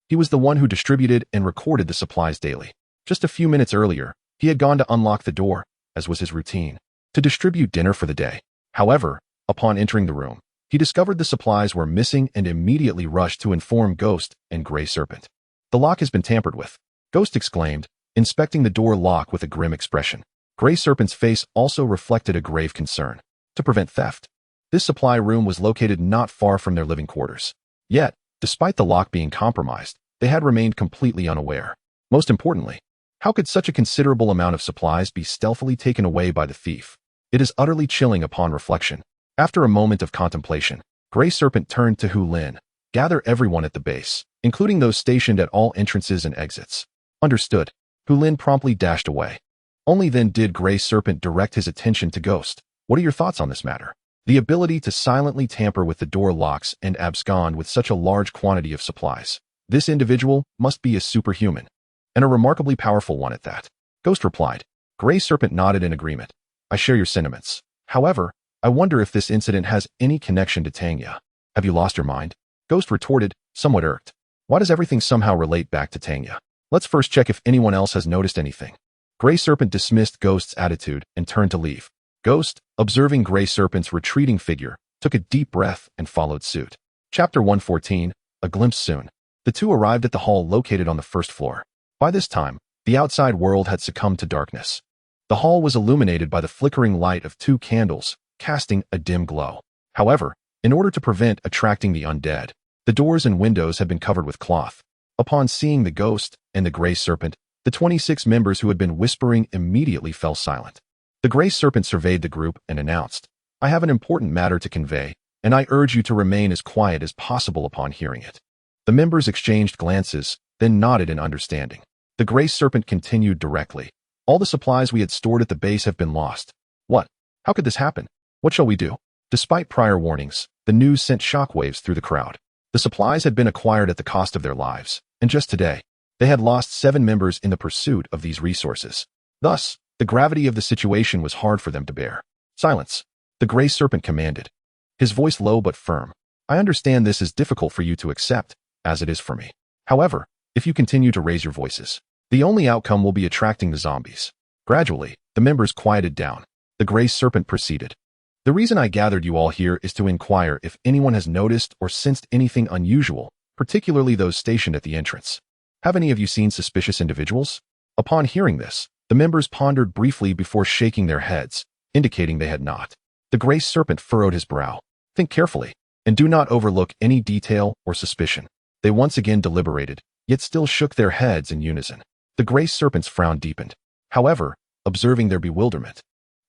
He was the one who distributed and recorded the supplies daily. Just a few minutes earlier, he had gone to unlock the door, as was his routine, to distribute dinner for the day. However, upon entering the room, he discovered the supplies were missing and immediately rushed to inform Ghost and Gray Serpent. The lock has been tampered with, Ghost exclaimed, inspecting the door lock with a grim expression. Gray Serpent's face also reflected a grave concern. To prevent theft, this supply room was located not far from their living quarters. Yet, despite the lock being compromised, they had remained completely unaware. Most importantly, how could such a considerable amount of supplies be stealthily taken away by the thief? It is utterly chilling upon reflection. After a moment of contemplation, Gray Serpent turned to Hu Lin. Gather everyone at the base, including those stationed at all entrances and exits. Understood. Hu Lin promptly dashed away. Only then did Gray Serpent direct his attention to Ghost. What are your thoughts on this matter? The ability to silently tamper with the door locks and abscond with such a large quantity of supplies. This individual must be a superhuman, and a remarkably powerful one at that. Ghost replied. Gray Serpent nodded in agreement. I share your sentiments. However, I wonder if this incident has any connection to Tanya. Have you lost your mind? Ghost retorted, somewhat irked. Why does everything somehow relate back to Tanya? Let's first check if anyone else has noticed anything. Gray Serpent dismissed Ghost's attitude and turned to leave. Ghost, observing Gray Serpent's retreating figure, took a deep breath and followed suit. Chapter 114, A Glimpse Soon. The two arrived at the hall located on the first floor. By this time, the outside world had succumbed to darkness. The hall was illuminated by the flickering light of two candles, casting a dim glow. However, in order to prevent attracting the undead, the doors and windows had been covered with cloth. Upon seeing the Ghost and the Gray Serpent, the 26 members who had been whispering immediately fell silent. The Gray Serpent surveyed the group and announced, I have an important matter to convey, and I urge you to remain as quiet as possible upon hearing it. The members exchanged glances, then nodded in understanding. The Gray Serpent continued directly. All the supplies we had stored at the base have been lost. What? How could this happen? What shall we do? Despite prior warnings, the news sent shockwaves through the crowd. The supplies had been acquired at the cost of their lives, and just today, they had lost 7 members in the pursuit of these resources. Thus, the gravity of the situation was hard for them to bear. Silence. The Gray Serpent commanded, his voice low but firm. I understand this is difficult for you to accept, as it is for me. However, if you continue to raise your voices, the only outcome will be attracting the zombies. Gradually, the members quieted down. The Gray Serpent proceeded. The reason I gathered you all here is to inquire if anyone has noticed or sensed anything unusual, particularly those stationed at the entrance. Have any of you seen suspicious individuals? Upon hearing this, the members pondered briefly before shaking their heads, indicating they had not. The Gray Serpent furrowed his brow. Think carefully, and do not overlook any detail or suspicion. They once again deliberated, yet still shook their heads in unison. The Gray Serpent's frown deepened. However, observing their bewilderment,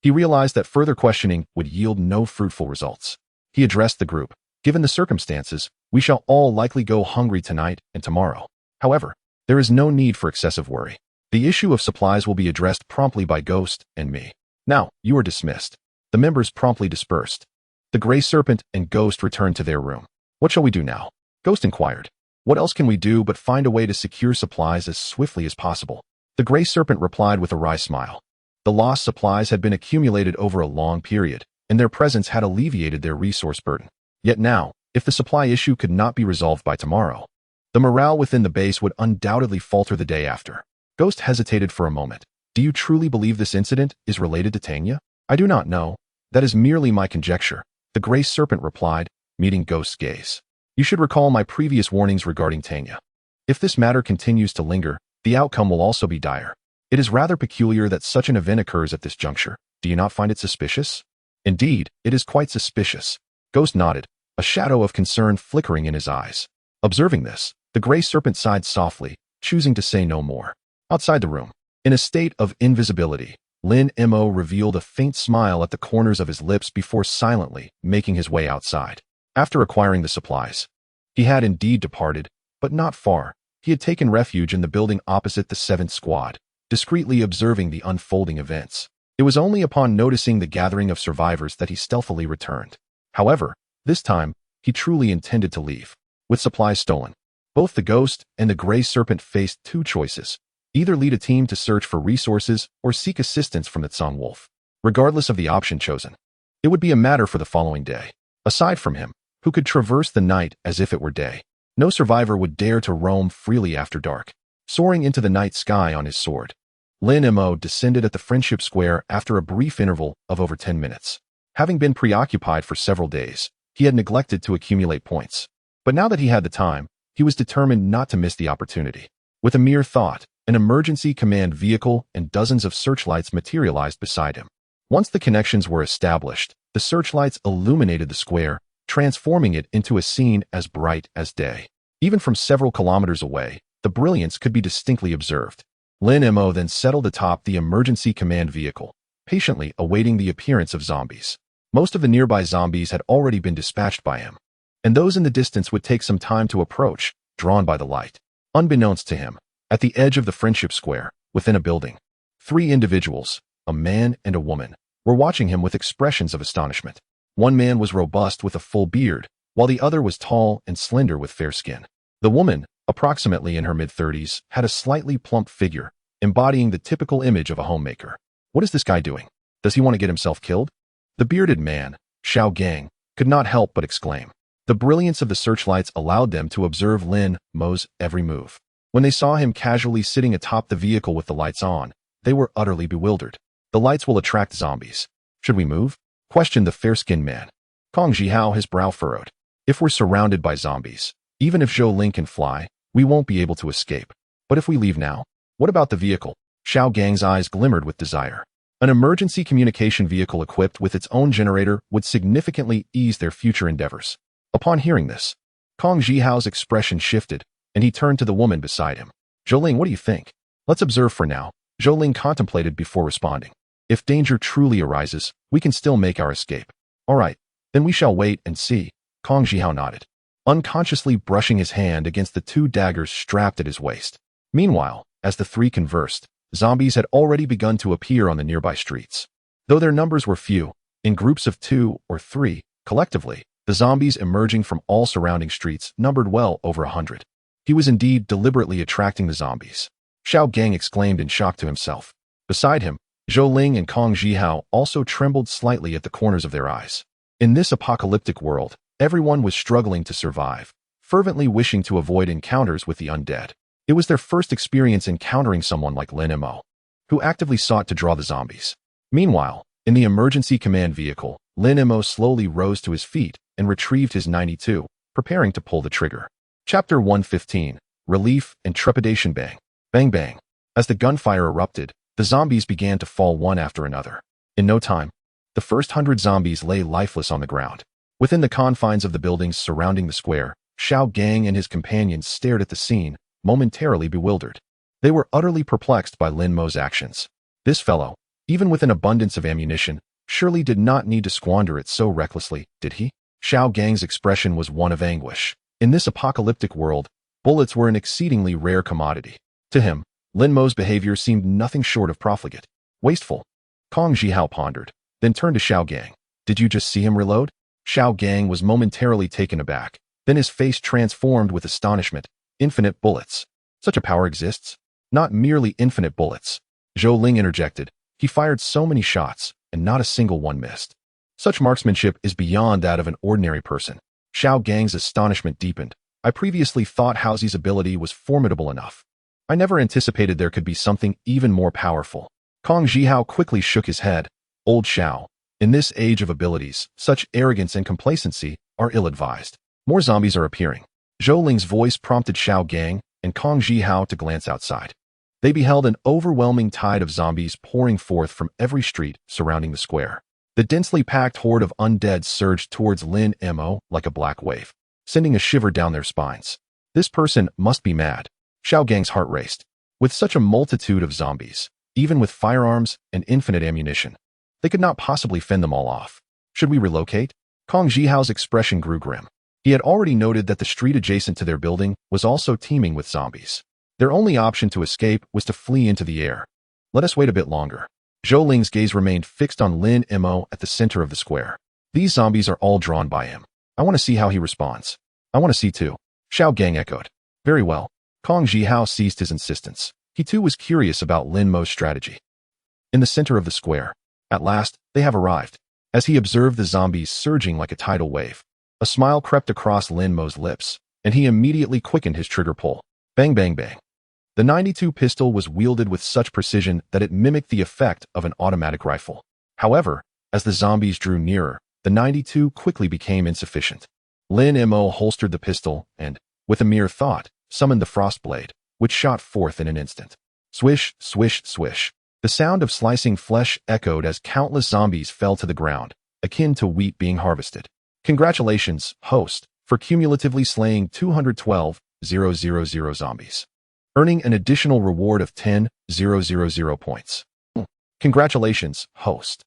he realized that further questioning would yield no fruitful results. He addressed the group. Given the circumstances, we shall all likely go hungry tonight and tomorrow. However, there is no need for excessive worry. The issue of supplies will be addressed promptly by Ghost and me. Now, you are dismissed. The members promptly dispersed. The Gray Serpent and Ghost returned to their room. What shall we do now? Ghost inquired. What else can we do but find a way to secure supplies as swiftly as possible? The Gray Serpent replied with a wry smile. The lost supplies had been accumulated over a long period, and their presence had alleviated their resource burden. Yet now, if the supply issue could not be resolved by tomorrow, the morale within the base would undoubtedly falter the day after. Ghost hesitated for a moment. Do you truly believe this incident is related to Tanya? I do not know. That is merely my conjecture, the Gray Serpent replied, meeting Ghost's gaze. You should recall my previous warnings regarding Tanya. If this matter continues to linger, the outcome will also be dire. It is rather peculiar that such an event occurs at this juncture. Do you not find it suspicious? Indeed, it is quite suspicious. Ghost nodded, a shadow of concern flickering in his eyes. Observing this, the Gray Serpent sighed softly, choosing to say no more. Outside the room, in a state of invisibility, Lin Mo revealed a faint smile at the corners of his lips before silently making his way outside. After acquiring the supplies, he had indeed departed, but not far. He had taken refuge in the building opposite the 7th Squad, discreetly observing the unfolding events. It was only upon noticing the gathering of survivors that he stealthily returned. However, this time, he truly intended to leave. With supplies stolen, both the Ghost and the Gray Serpent faced 2 choices. Either lead a team to search for resources or seek assistance from the Tsang Wolf. Regardless of the option chosen, it would be a matter for the following day. Aside from him, who could traverse the night as if it were day, no survivor would dare to roam freely after dark. Soaring into the night sky on his sword, Lin Mo descended at the Friendship Square after a brief interval of over 10 minutes. Having been preoccupied for several days, he had neglected to accumulate points. But now that he had the time, he was determined not to miss the opportunity. With a mere thought, an emergency command vehicle and dozens of searchlights materialized beside him. Once the connections were established, the searchlights illuminated the square, transforming it into a scene as bright as day. Even from several kilometers away, the brilliance could be distinctly observed. Lin Mo then settled atop the emergency command vehicle, patiently awaiting the appearance of zombies. Most of the nearby zombies had already been dispatched by him, and those in the distance would take some time to approach, drawn by the light. Unbeknownst to him, at the edge of the friendship square, within a building, 3 individuals, a man and a woman, were watching him with expressions of astonishment. One man was robust with a full beard, while the other was tall and slender with fair skin. The woman, approximately in her mid-30s, had a slightly plump figure, embodying the typical image of a homemaker. What is this guy doing? Does he want to get himself killed? The bearded man, Xiao Gang, could not help but exclaim. The brilliance of the searchlights allowed them to observe Lin Mo's every move. When they saw him casually sitting atop the vehicle with the lights on, they were utterly bewildered. The lights will attract zombies. Should we move? Questioned the fair-skinned man. Kong Jihao, his brow furrowed. If we're surrounded by zombies, even if Zhou Ling can fly, we won't be able to escape. But if we leave now? What about the vehicle? Xiao Gang's eyes glimmered with desire. An emergency communication vehicle equipped with its own generator would significantly ease their future endeavors. Upon hearing this, Kong Jihao's expression shifted, and he turned to the woman beside him. Zhou Ling, what do you think? Let's observe for now. Zhou Ling contemplated before responding. If danger truly arises, we can still make our escape. All right, then we shall wait and see. Kong Jihao nodded, unconsciously brushing his hand against the 2 daggers strapped at his waist. Meanwhile, as the 3 conversed, zombies had already begun to appear on the nearby streets. Though their numbers were few, in groups of 2 or 3, collectively, the zombies emerging from all surrounding streets numbered well over 100. He was indeed deliberately attracting the zombies. Xiao Gang exclaimed in shock to himself. Beside him, Zhou Ling and Kong Jihao also trembled slightly at the corners of their eyes. In this apocalyptic world, everyone was struggling to survive, fervently wishing to avoid encounters with the undead. It was their first experience encountering someone like Lin Mo, who actively sought to draw the zombies. Meanwhile, in the emergency command vehicle, Lin Mo slowly rose to his feet and retrieved his 92, preparing to pull the trigger. Chapter 115, Relief and Trepidation. Bang. Bang bang. As the gunfire erupted, the zombies began to fall one after another. In no time, the first 100 zombies lay lifeless on the ground. Within the confines of the buildings surrounding the square, Xiao Gang and his companions stared at the scene, momentarily bewildered. They were utterly perplexed by Lin Mo's actions. This fellow, even with an abundance of ammunition, surely did not need to squander it so recklessly, did he? Xiao Gang's expression was one of anguish. In this apocalyptic world, bullets were an exceedingly rare commodity. To him, Lin Mo's behavior seemed nothing short of profligate. Wasteful. Kong Jihao pondered, then turned to Xiao Gang. Did you just see him reload? Xiao Gang was momentarily taken aback, then his face transformed with astonishment. Infinite bullets. Such a power exists? Not merely infinite bullets. Zhou Ling interjected. He fired so many shots, and not a single one missed. Such marksmanship is beyond that of an ordinary person. Xiao Gang's astonishment deepened. I previously thought Haozi's ability was formidable enough. I never anticipated there could be something even more powerful. Kong Jihao quickly shook his head. Old Xiao, in this age of abilities, such arrogance and complacency are ill-advised. More zombies are appearing. Zhou Ling's voice prompted Xiao Gang and Kong Jihao to glance outside. They beheld an overwhelming tide of zombies pouring forth from every street surrounding the square. The densely packed horde of undead surged towards Lin Mo like a black wave, sending a shiver down their spines. This person must be mad. Xiao Gang's heart raced. With such a multitude of zombies, even with firearms and infinite ammunition, they could not possibly fend them all off. Should we relocate? Kong Jihao's expression grew grim. He had already noted that the street adjacent to their building was also teeming with zombies. Their only option to escape was to flee into the air. Let us wait a bit longer. Zhou Ling's gaze remained fixed on Lin Mo at the center of the square. These zombies are all drawn by him. I want to see how he responds. I want to see too. Xiao Gang echoed. Very well. Kong Jihao ceased his insistence. He too was curious about Lin Mo's strategy. In the center of the square, at last, they have arrived. As he observed the zombies surging like a tidal wave, a smile crept across Lin Mo's lips, and he immediately quickened his trigger pull. Bang bang bang. The 92 pistol was wielded with such precision that it mimicked the effect of an automatic rifle. However, as the zombies drew nearer, the 92 quickly became insufficient. Lin Mo holstered the pistol and, with a mere thought, summoned the frost blade, which shot forth in an instant. Swish, swish, swish. The sound of slicing flesh echoed as countless zombies fell to the ground, akin to wheat being harvested. Congratulations, host, for cumulatively slaying 212,000 zombies, earning an additional reward of 10,000 points. Congratulations, host.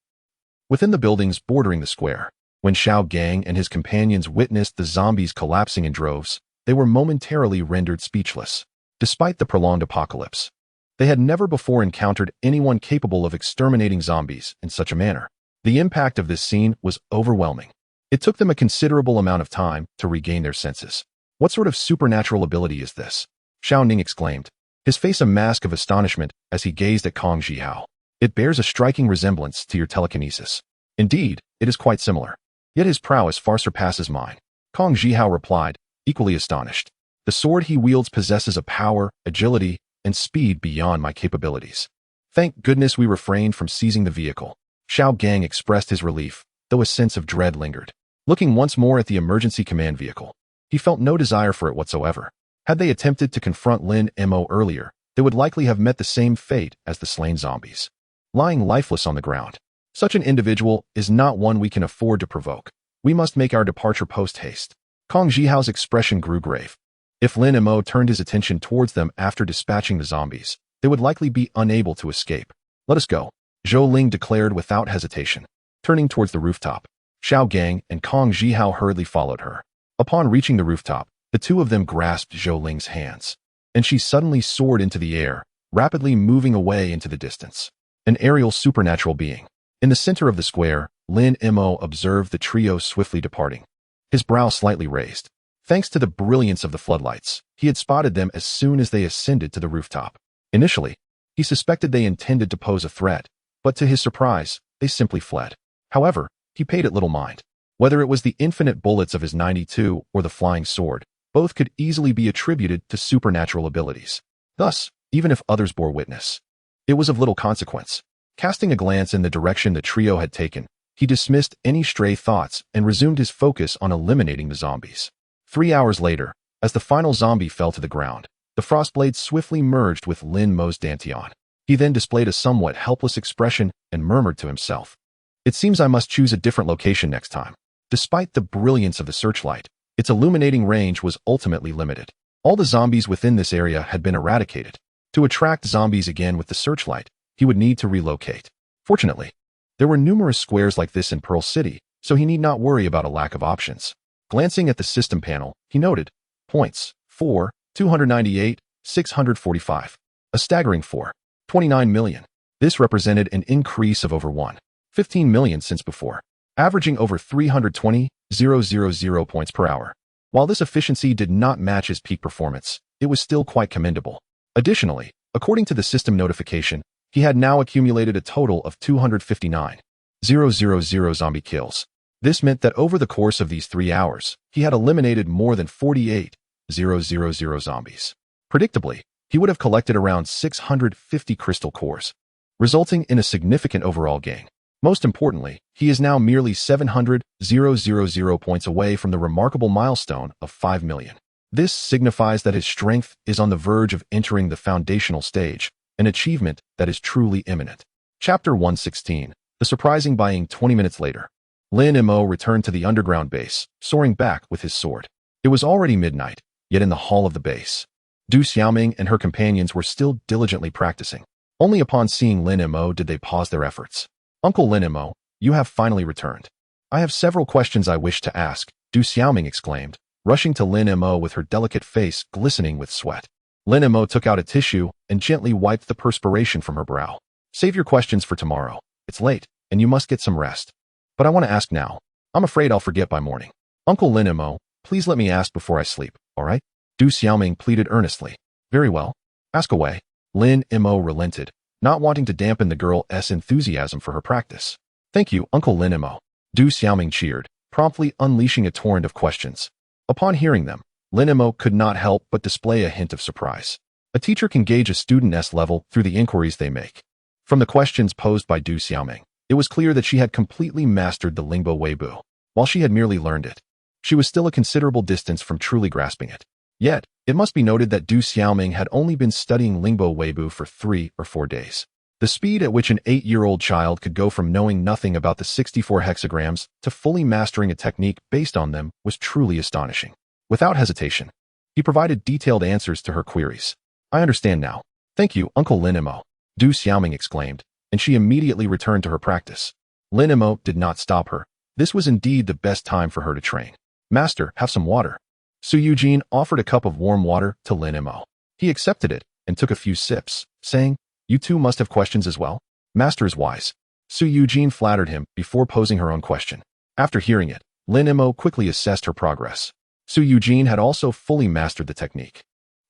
Within the buildings bordering the square, when Xiao Gang and his companions witnessed the zombies collapsing in droves, they were momentarily rendered speechless. Despite the prolonged apocalypse, they had never before encountered anyone capable of exterminating zombies in such a manner. The impact of this scene was overwhelming. It took them a considerable amount of time to regain their senses. What sort of supernatural ability is this? Xiao Ning exclaimed, his face a mask of astonishment as he gazed at Kong Zhihao. It bears a striking resemblance to your telekinesis. Indeed, it is quite similar. Yet his prowess far surpasses mine. Kong Zhihao replied, equally astonished. The sword he wields possesses a power, agility, and speed beyond my capabilities. Thank goodness we refrained from seizing the vehicle. Xiao Gang expressed his relief, though a sense of dread lingered. Looking once more at the emergency command vehicle, he felt no desire for it whatsoever. Had they attempted to confront Lin Mo earlier, they would likely have met the same fate as the slain zombies. Lying lifeless on the ground. Such an individual is not one we can afford to provoke. We must make our departure post-haste. Kong Zhihao's expression grew grave. If Lin Mo turned his attention towards them after dispatching the zombies, they would likely be unable to escape. Let us go, Zhou Ling declared without hesitation. Turning towards the rooftop, Xiao Gang and Kong Zhihao hurriedly followed her. Upon reaching the rooftop, the two of them grasped Zhou Ling's hands, and she suddenly soared into the air, rapidly moving away into the distance. An aerial supernatural being. In the center of the square, Lin Mo observed the trio swiftly departing, his brow slightly raised. Thanks to the brilliance of the floodlights, he had spotted them as soon as they ascended to the rooftop. Initially, he suspected they intended to pose a threat, but to his surprise, they simply fled. However, he paid it little mind. Whether it was the infinite bullets of his 92 or the flying sword, both could easily be attributed to supernatural abilities. Thus, even if others bore witness, it was of little consequence. Casting a glance in the direction the trio had taken, he dismissed any stray thoughts and resumed his focus on eliminating the zombies. 3 hours later, as the final zombie fell to the ground, the Frostblade swiftly merged with Lin Mo's Dantian. He then displayed a somewhat helpless expression and murmured to himself, "It seems I must choose a different location next time." Despite the brilliance of the searchlight, its illuminating range was ultimately limited. All the zombies within this area had been eradicated. To attract zombies again with the searchlight, he would need to relocate. Fortunately, there were numerous squares like this in Pearl City, so he need not worry about a lack of options. Glancing at the system panel, he noted, points, 4, 298, 645. A staggering 4.29 million. This represented an increase of over 1.15 million since before, averaging over 320,000 points per hour. While this efficiency did not match his peak performance, it was still quite commendable. Additionally, according to the system notification, he had now accumulated a total of 259,000 zombie kills. This meant that over the course of these 3 hours, he had eliminated more than 48,000 zombies. Predictably, he would have collected around 650 crystal cores, resulting in a significant overall gain. Most importantly, he is now merely 700,000 points away from the remarkable milestone of 5 million. This signifies that his strength is on the verge of entering the foundational stage, an achievement that is truly imminent. Chapter 116. The surprising buying 20 minutes later. Lin Mo returned to the underground base, soaring back with his sword. It was already midnight, yet in the hall of the base, Du Xiaoming and her companions were still diligently practicing. Only upon seeing Lin Mo did they pause their efforts. "Uncle Lin Mo, you have finally returned. I have several questions I wish to ask," Du Xiaoming exclaimed, rushing to Lin Mo with her delicate face glistening with sweat. Lin Mo took out a tissue and gently wiped the perspiration from her brow. "Save your questions for tomorrow. It's late, and you must get some rest. But I want to ask now. I'm afraid I'll forget by morning. Uncle Lin Mo, please let me ask before I sleep, all right?" Du Xiaoming pleaded earnestly. "Very well. Ask away." Lin Mo relented, not wanting to dampen the girl's enthusiasm for her practice. "Thank you, Uncle Lin Mo," Du Xiaoming cheered, promptly unleashing a torrent of questions. Upon hearing them, Lin Mo could not help but display a hint of surprise. A teacher can gauge a student's level through the inquiries they make. From the questions posed by Du Xiaoming, it was clear that she had completely mastered the Lingbo Weibo. While she had merely learned it, she was still a considerable distance from truly grasping it. Yet, it must be noted that Du Xiaoming had only been studying Lingbo Weibo for 3 or 4 days. The speed at which an 8-year-old child could go from knowing nothing about the 64 hexagrams to fully mastering a technique based on them was truly astonishing. Without hesitation, he provided detailed answers to her queries. "I understand now. Thank you, Uncle Lin Mo," Du Xiaoming exclaimed, and she immediately returned to her practice. Lin Mo did not stop her. This was indeed the best time for her to train. "Master, have some water." Su Yujin offered a cup of warm water to Lin Mo. He accepted it and took a few sips, saying, "You too must have questions as well?" "Master is wise." Su Yujin flattered him before posing her own question. After hearing it, Lin Mo quickly assessed her progress. Su Yujin had also fully mastered the technique,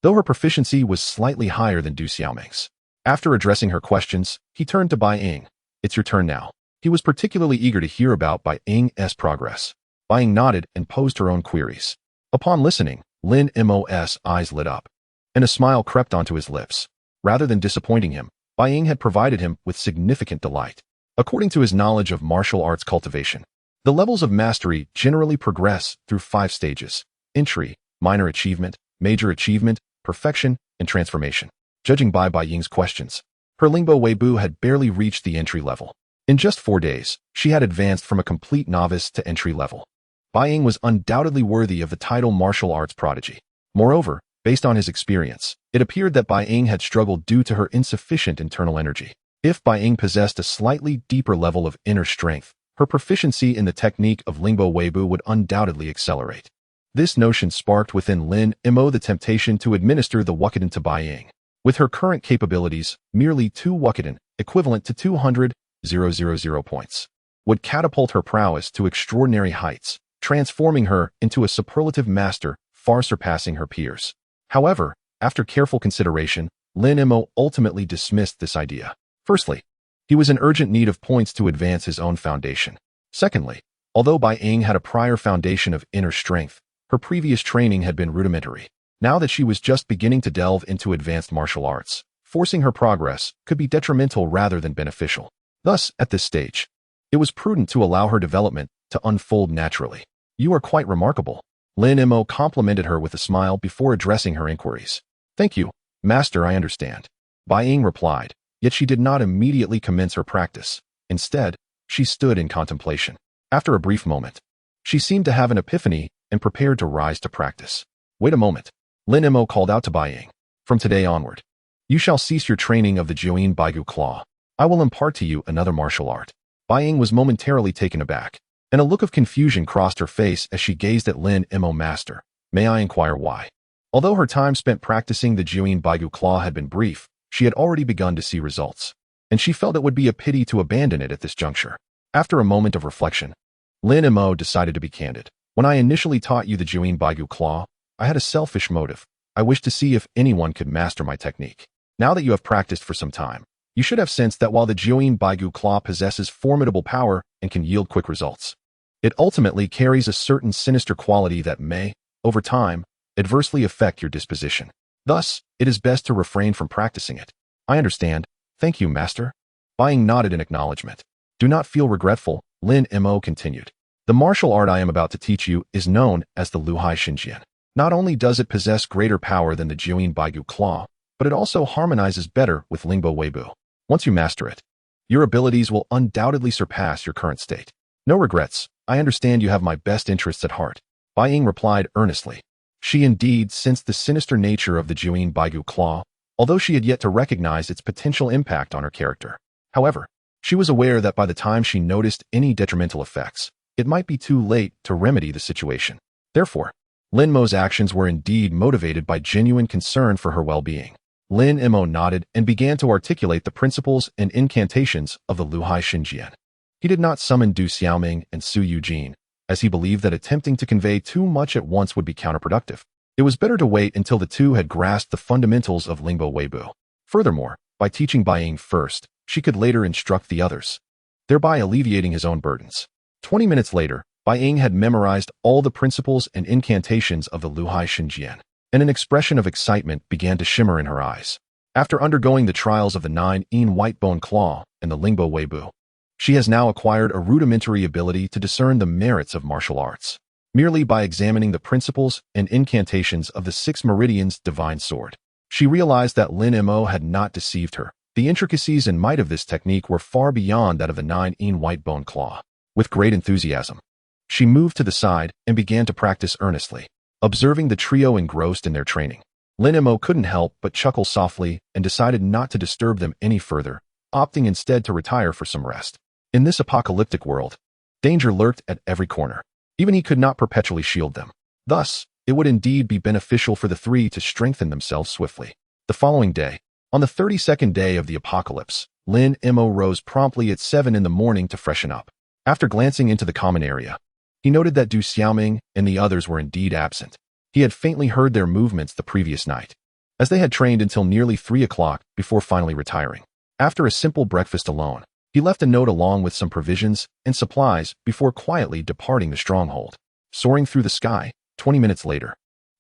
though her proficiency was slightly higher than Du Xiaoming's. After addressing her questions, he turned to Bai Ying. "It's your turn now." He was particularly eager to hear about Bai Ying's progress. Bai Ying nodded and posed her own queries. Upon listening, Lin Mo's eyes lit up, and a smile crept onto his lips. Rather than disappointing him, Bai Ying had provided him with significant delight. According to his knowledge of martial arts cultivation, the levels of mastery generally progress through 5 stages: entry, minor achievement, major achievement, perfection, and transformation. Judging by Bai Ying's questions, her Lingbo Weibo had barely reached the entry level. In just 4 days, she had advanced from a complete novice to entry level. Bai Ying was undoubtedly worthy of the title martial arts prodigy. Moreover, based on his experience, it appeared that Bai Ying had struggled due to her insufficient internal energy. If Bai Ying possessed a slightly deeper level of inner strength, her proficiency in the technique of Lingbo Weibo would undoubtedly accelerate. This notion sparked within Lin Mo the temptation to administer the Wakuten to Bai Ying. With her current capabilities, merely 2 Wakuten, equivalent to 200,000 points, would catapult her prowess to extraordinary heights, transforming her into a superlative master far surpassing her peers. However, after careful consideration, Lin Mo ultimately dismissed this idea. Firstly, he was in urgent need of points to advance his own foundation. Secondly, although Bai Ying had a prior foundation of inner strength, her previous training had been rudimentary. Now that she was just beginning to delve into advanced martial arts, forcing her progress could be detrimental rather than beneficial. Thus, at this stage, it was prudent to allow her development to unfold naturally. "You are quite remarkable." Lin Mo complimented her with a smile before addressing her inquiries. "Thank you, Master, I understand," Bai Ying replied, yet she did not immediately commence her practice. Instead, she stood in contemplation. After a brief moment, she seemed to have an epiphany and prepared to rise to practice. "Wait a moment," Lin Mo called out to Bai Ying. "From today onward, you shall cease your training of the Jiuyin Baigu Claw. I will impart to you another martial art." Bai Ying was momentarily taken aback, and a look of confusion crossed her face as she gazed at Lin Mo. "Master, may I inquire why?" Although her time spent practicing the Jiuyin Baigu Claw had been brief, she had already begun to see results, and she felt it would be a pity to abandon it at this juncture. After a moment of reflection, Lin Mo decided to be candid. "When I initially taught you the Jiuyin Baigu Claw, I had a selfish motive. I wished to see if anyone could master my technique. Now that you have practiced for some time, you should have sensed that while the Jiuyin Baigu Claw possesses formidable power and can yield quick results, it ultimately carries a certain sinister quality that may, over time, adversely affect your disposition. Thus, it is best to refrain from practicing it." "I understand. Thank you, Master." Bai Ying nodded in acknowledgement. "Do not feel regretful," Lin Mo continued. "The martial art I am about to teach you is known as the Luhai Xinjian. Not only does it possess greater power than the Jiuyin Baigu Claw, but it also harmonizes better with Lingbo Weibo. Once you master it, your abilities will undoubtedly surpass your current state." "No regrets. I understand you have my best interests at heart," Bai Ying replied earnestly. She indeed sensed the sinister nature of the Jiuyin Baigu Claw, although she had yet to recognize its potential impact on her character. However, she was aware that by the time she noticed any detrimental effects, it might be too late to remedy the situation. Therefore, Lin Mo's actions were indeed motivated by genuine concern for her well-being. Lin Mo nodded and began to articulate the principles and incantations of the Luhai Xinjian. He did not summon Du Xiaoming and Su Yujin, as he believed that attempting to convey too much at once would be counterproductive. It was better to wait until the two had grasped the fundamentals of Lingbo Weibo. Furthermore, by teaching Bai Ying first, she could later instruct the others, thereby alleviating his own burdens. 20 minutes later, Bai Ying had memorized all the principles and incantations of the Luhai Xinjian, and an expression of excitement began to shimmer in her eyes. After undergoing the trials of the 9-in White Bone Claw and the Lingbo Weibo, she has now acquired a rudimentary ability to discern the merits of martial arts. Merely by examining the principles and incantations of the 6 Meridians' divine sword, she realized that Lin Mo had not deceived her. The intricacies and might of this technique were far beyond that of the 9-in White Bone Claw. With great enthusiasm, she moved to the side and began to practice earnestly, observing the trio engrossed in their training. Lin Mo couldn't help but chuckle softly and decided not to disturb them any further, opting instead to retire for some rest. In this apocalyptic world, danger lurked at every corner. Even he could not perpetually shield them. Thus, it would indeed be beneficial for the three to strengthen themselves swiftly. The following day, on the 32nd day of the apocalypse, Lin Mo rose promptly at 7 in the morning to freshen up. After glancing into the common area, he noted that Du Xiaoming and the others were indeed absent. He had faintly heard their movements the previous night, as they had trained until nearly 3 o'clock before finally retiring. After a simple breakfast alone, he left a note along with some provisions and supplies before quietly departing the stronghold. Soaring through the sky, 20 minutes later,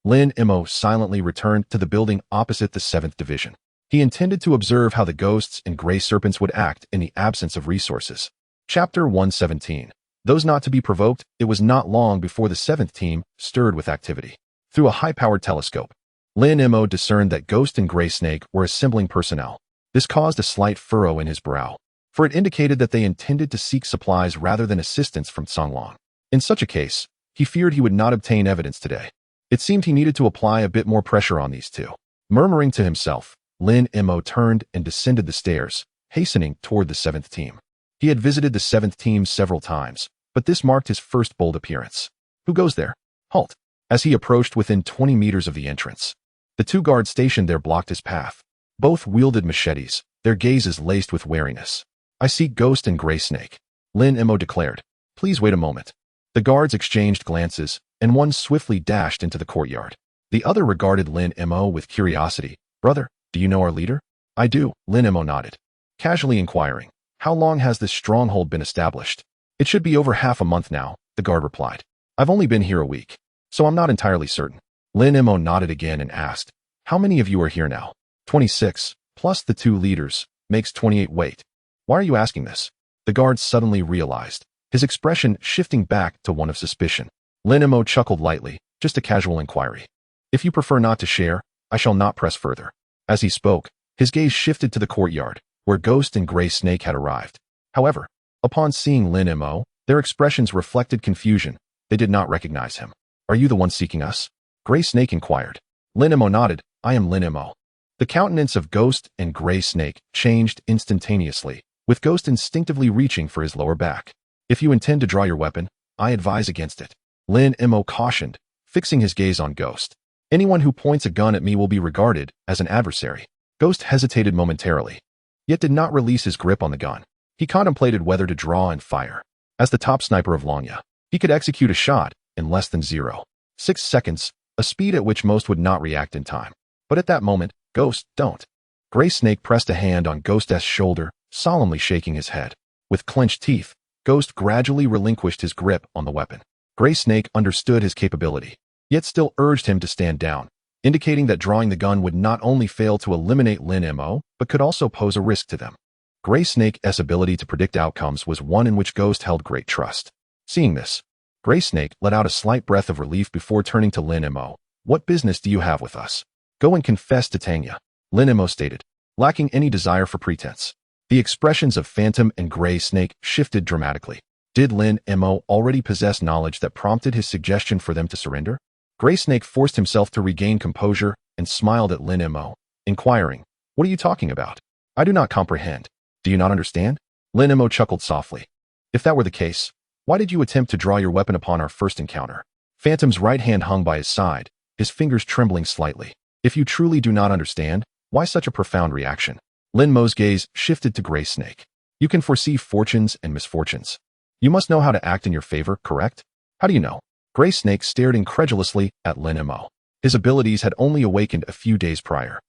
Lin Mo silently returned to the building opposite the 7th Division. He intended to observe how the ghosts and gray serpents would act in the absence of resources. Chapter 117. Those not to be provoked. It was not long before the 7th team stirred with activity. Through a high-powered telescope, Lin Mo discerned that Ghost and Gray Snake were assembling personnel. This caused a slight furrow in his brow, for it indicated that they intended to seek supplies rather than assistance from Songlong. In such a case, he feared he would not obtain evidence today. It seemed he needed to apply a bit more pressure on these two. Murmuring to himself, Lin Mo turned and descended the stairs, hastening toward the 7th team. He had visited the 7th team several times, but this marked his first bold appearance. Who goes there? Halt! As he approached within 20 meters of the entrance, the two guards stationed there blocked his path. Both wielded machetes, their gazes laced with wariness. I seek Ghost and Gray Snake, Lin Mo declared. Please wait a moment. The guards exchanged glances, and one swiftly dashed into the courtyard. The other regarded Lin Mo with curiosity. Brother, do you know our leader? I do, Lin Mo nodded, casually inquiring. How long has this stronghold been established? It should be over half a month now, the guard replied. I've only been here a week, so I'm not entirely certain. Lin Mo nodded again and asked, how many of you are here now? 26, plus the two leaders, makes 28. Wait. Why are you asking this? The guard suddenly realized, his expression shifting back to one of suspicion. Lin Mo chuckled lightly, just a casual inquiry. If you prefer not to share, I shall not press further. As he spoke, his gaze shifted to the courtyard, where Ghost and Gray Snake had arrived. However, upon seeing Lin Mo, their expressions reflected confusion. They did not recognize him. Are you the one seeking us? Gray Snake inquired. Lin Mo nodded. I am Lin Mo. The countenance of Ghost and Gray Snake changed instantaneously, with Ghost instinctively reaching for his lower back. If you intend to draw your weapon, I advise against it, Lin Mo cautioned, fixing his gaze on Ghost. Anyone who points a gun at me will be regarded as an adversary. Ghost hesitated momentarily, yet did not release his grip on the gun. He contemplated whether to draw and fire. As the top sniper of Longya, he could execute a shot in less than 0.6 seconds, a speed at which most would not react in time. But at that moment, Ghost, don't. Gray Snake pressed a hand on Ghost's shoulder, solemnly shaking his head. With clenched teeth, Ghost gradually relinquished his grip on the weapon. Gray Snake understood his capability, yet still urged him to stand down, indicating that drawing the gun would not only fail to eliminate Lin Mo, but could also pose a risk to them. Gray Snake's ability to predict outcomes was one in which Ghost held great trust. Seeing this, Gray Snake let out a slight breath of relief before turning to Lin Mo. What business do you have with us? Go and confess to Tanya, Lin Mo stated, lacking any desire for pretense. The expressions of Phantom and Gray Snake shifted dramatically. Did Lin Mo already possess knowledge that prompted his suggestion for them to surrender? Gray Snake forced himself to regain composure and smiled at Lin Mo, inquiring, what are you talking about? I do not comprehend. Do you not understand? Lin Mo chuckled softly. If that were the case, why did you attempt to draw your weapon upon our first encounter? Phantom's right hand hung by his side, his fingers trembling slightly. If you truly do not understand, why such a profound reaction? Lin Mo's gaze shifted to Gray Snake. You can foresee fortunes and misfortunes. You must know how to act in your favor, correct? How do you know? Gray Snake stared incredulously at Lin Mo. His abilities had only awakened a few days prior.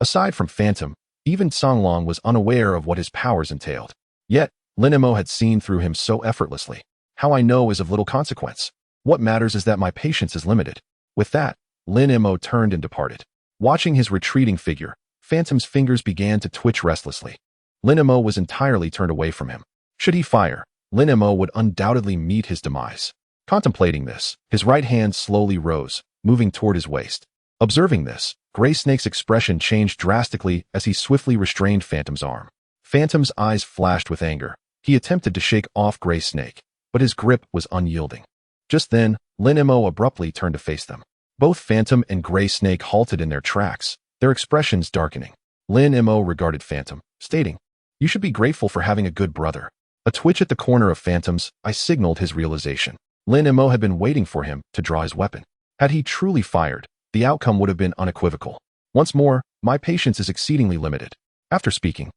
Aside from Phantom, even Songlong was unaware of what his powers entailed. Yet, Lin Mo had seen through him so effortlessly. How I know is of little consequence. What matters is that my patience is limited. With that, Lin Mo turned and departed. Watching his retreating figure, Phantom's fingers began to twitch restlessly. Lin Mo was entirely turned away from him. Should he fire, Lin Mo would undoubtedly meet his demise. Contemplating this, his right hand slowly rose, moving toward his waist. Observing this, Gray Snake's expression changed drastically as he swiftly restrained Phantom's arm. Phantom's eyes flashed with anger. He attempted to shake off Gray Snake, but his grip was unyielding. Just then, Lin Mo abruptly turned to face them. Both Phantom and Gray Snake halted in their tracks, their expressions darkening. Lin Mo regarded Phantom, stating, You should be grateful for having a good brother. A twitch at the corner of Phantom's eye signaled his realization. Lin Mo had been waiting for him to draw his weapon. Had he truly fired, the outcome would have been unequivocal. Once more, my patience is exceedingly limited. After speaking,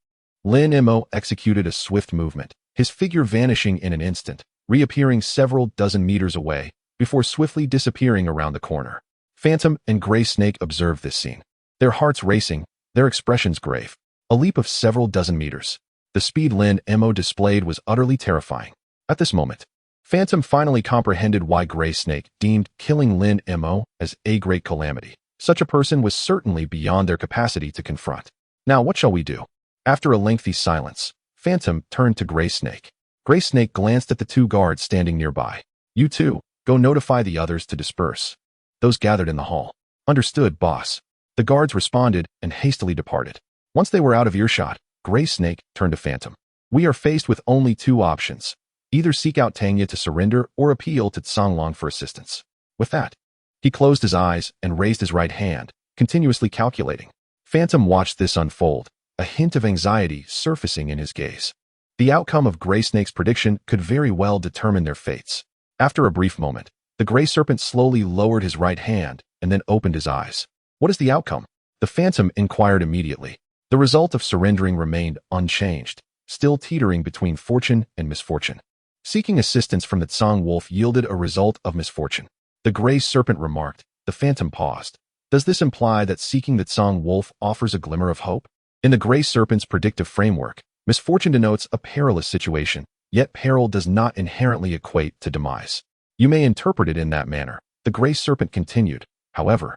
Lin Mo executed a swift movement, his figure vanishing in an instant, reappearing several dozen meters away, before swiftly disappearing around the corner. Phantom and Gray Snake observed this scene, their hearts racing, their expressions grave. A leap of several dozen meters. The speed Lin Mo displayed was utterly terrifying. At this moment, Phantom finally comprehended why Gray Snake deemed killing Lin Mo as a great calamity. Such a person was certainly beyond their capacity to confront. Now what shall we do? After a lengthy silence, Phantom turned to Gray Snake. Gray Snake glanced at the two guards standing nearby. You two, go notify the others to disperse. Those gathered in the hall. Understood, boss. The guards responded and hastily departed. Once they were out of earshot, Gray Snake turned to Phantom. We are faced with only two options. Either seek out Tanya to surrender or appeal to Songlong for assistance. With that, he closed his eyes and raised his right hand, continuously calculating. Phantom watched this unfold, a hint of anxiety surfacing in his gaze. The outcome of Gray Snake's prediction could very well determine their fates. After a brief moment, the Gray Serpent slowly lowered his right hand and then opened his eyes. What is the outcome? The Phantom inquired immediately. The result of surrendering remained unchanged, still teetering between fortune and misfortune. Seeking assistance from the Tsang Wolf yielded a result of misfortune. The Gray Serpent remarked. The Phantom paused. Does this imply that seeking the Tsang Wolf offers a glimmer of hope? In the Gray Serpent's predictive framework, misfortune denotes a perilous situation, yet peril does not inherently equate to demise. You may interpret it in that manner. The Gray Serpent continued. However,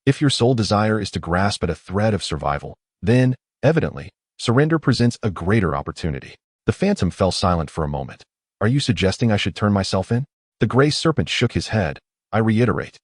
if your sole desire is to grasp at a thread of survival, then, evidently, surrender presents a greater opportunity. The Phantom fell silent for a moment. Are you suggesting I should turn myself in? The Gray Serpent shook his head. I reiterate.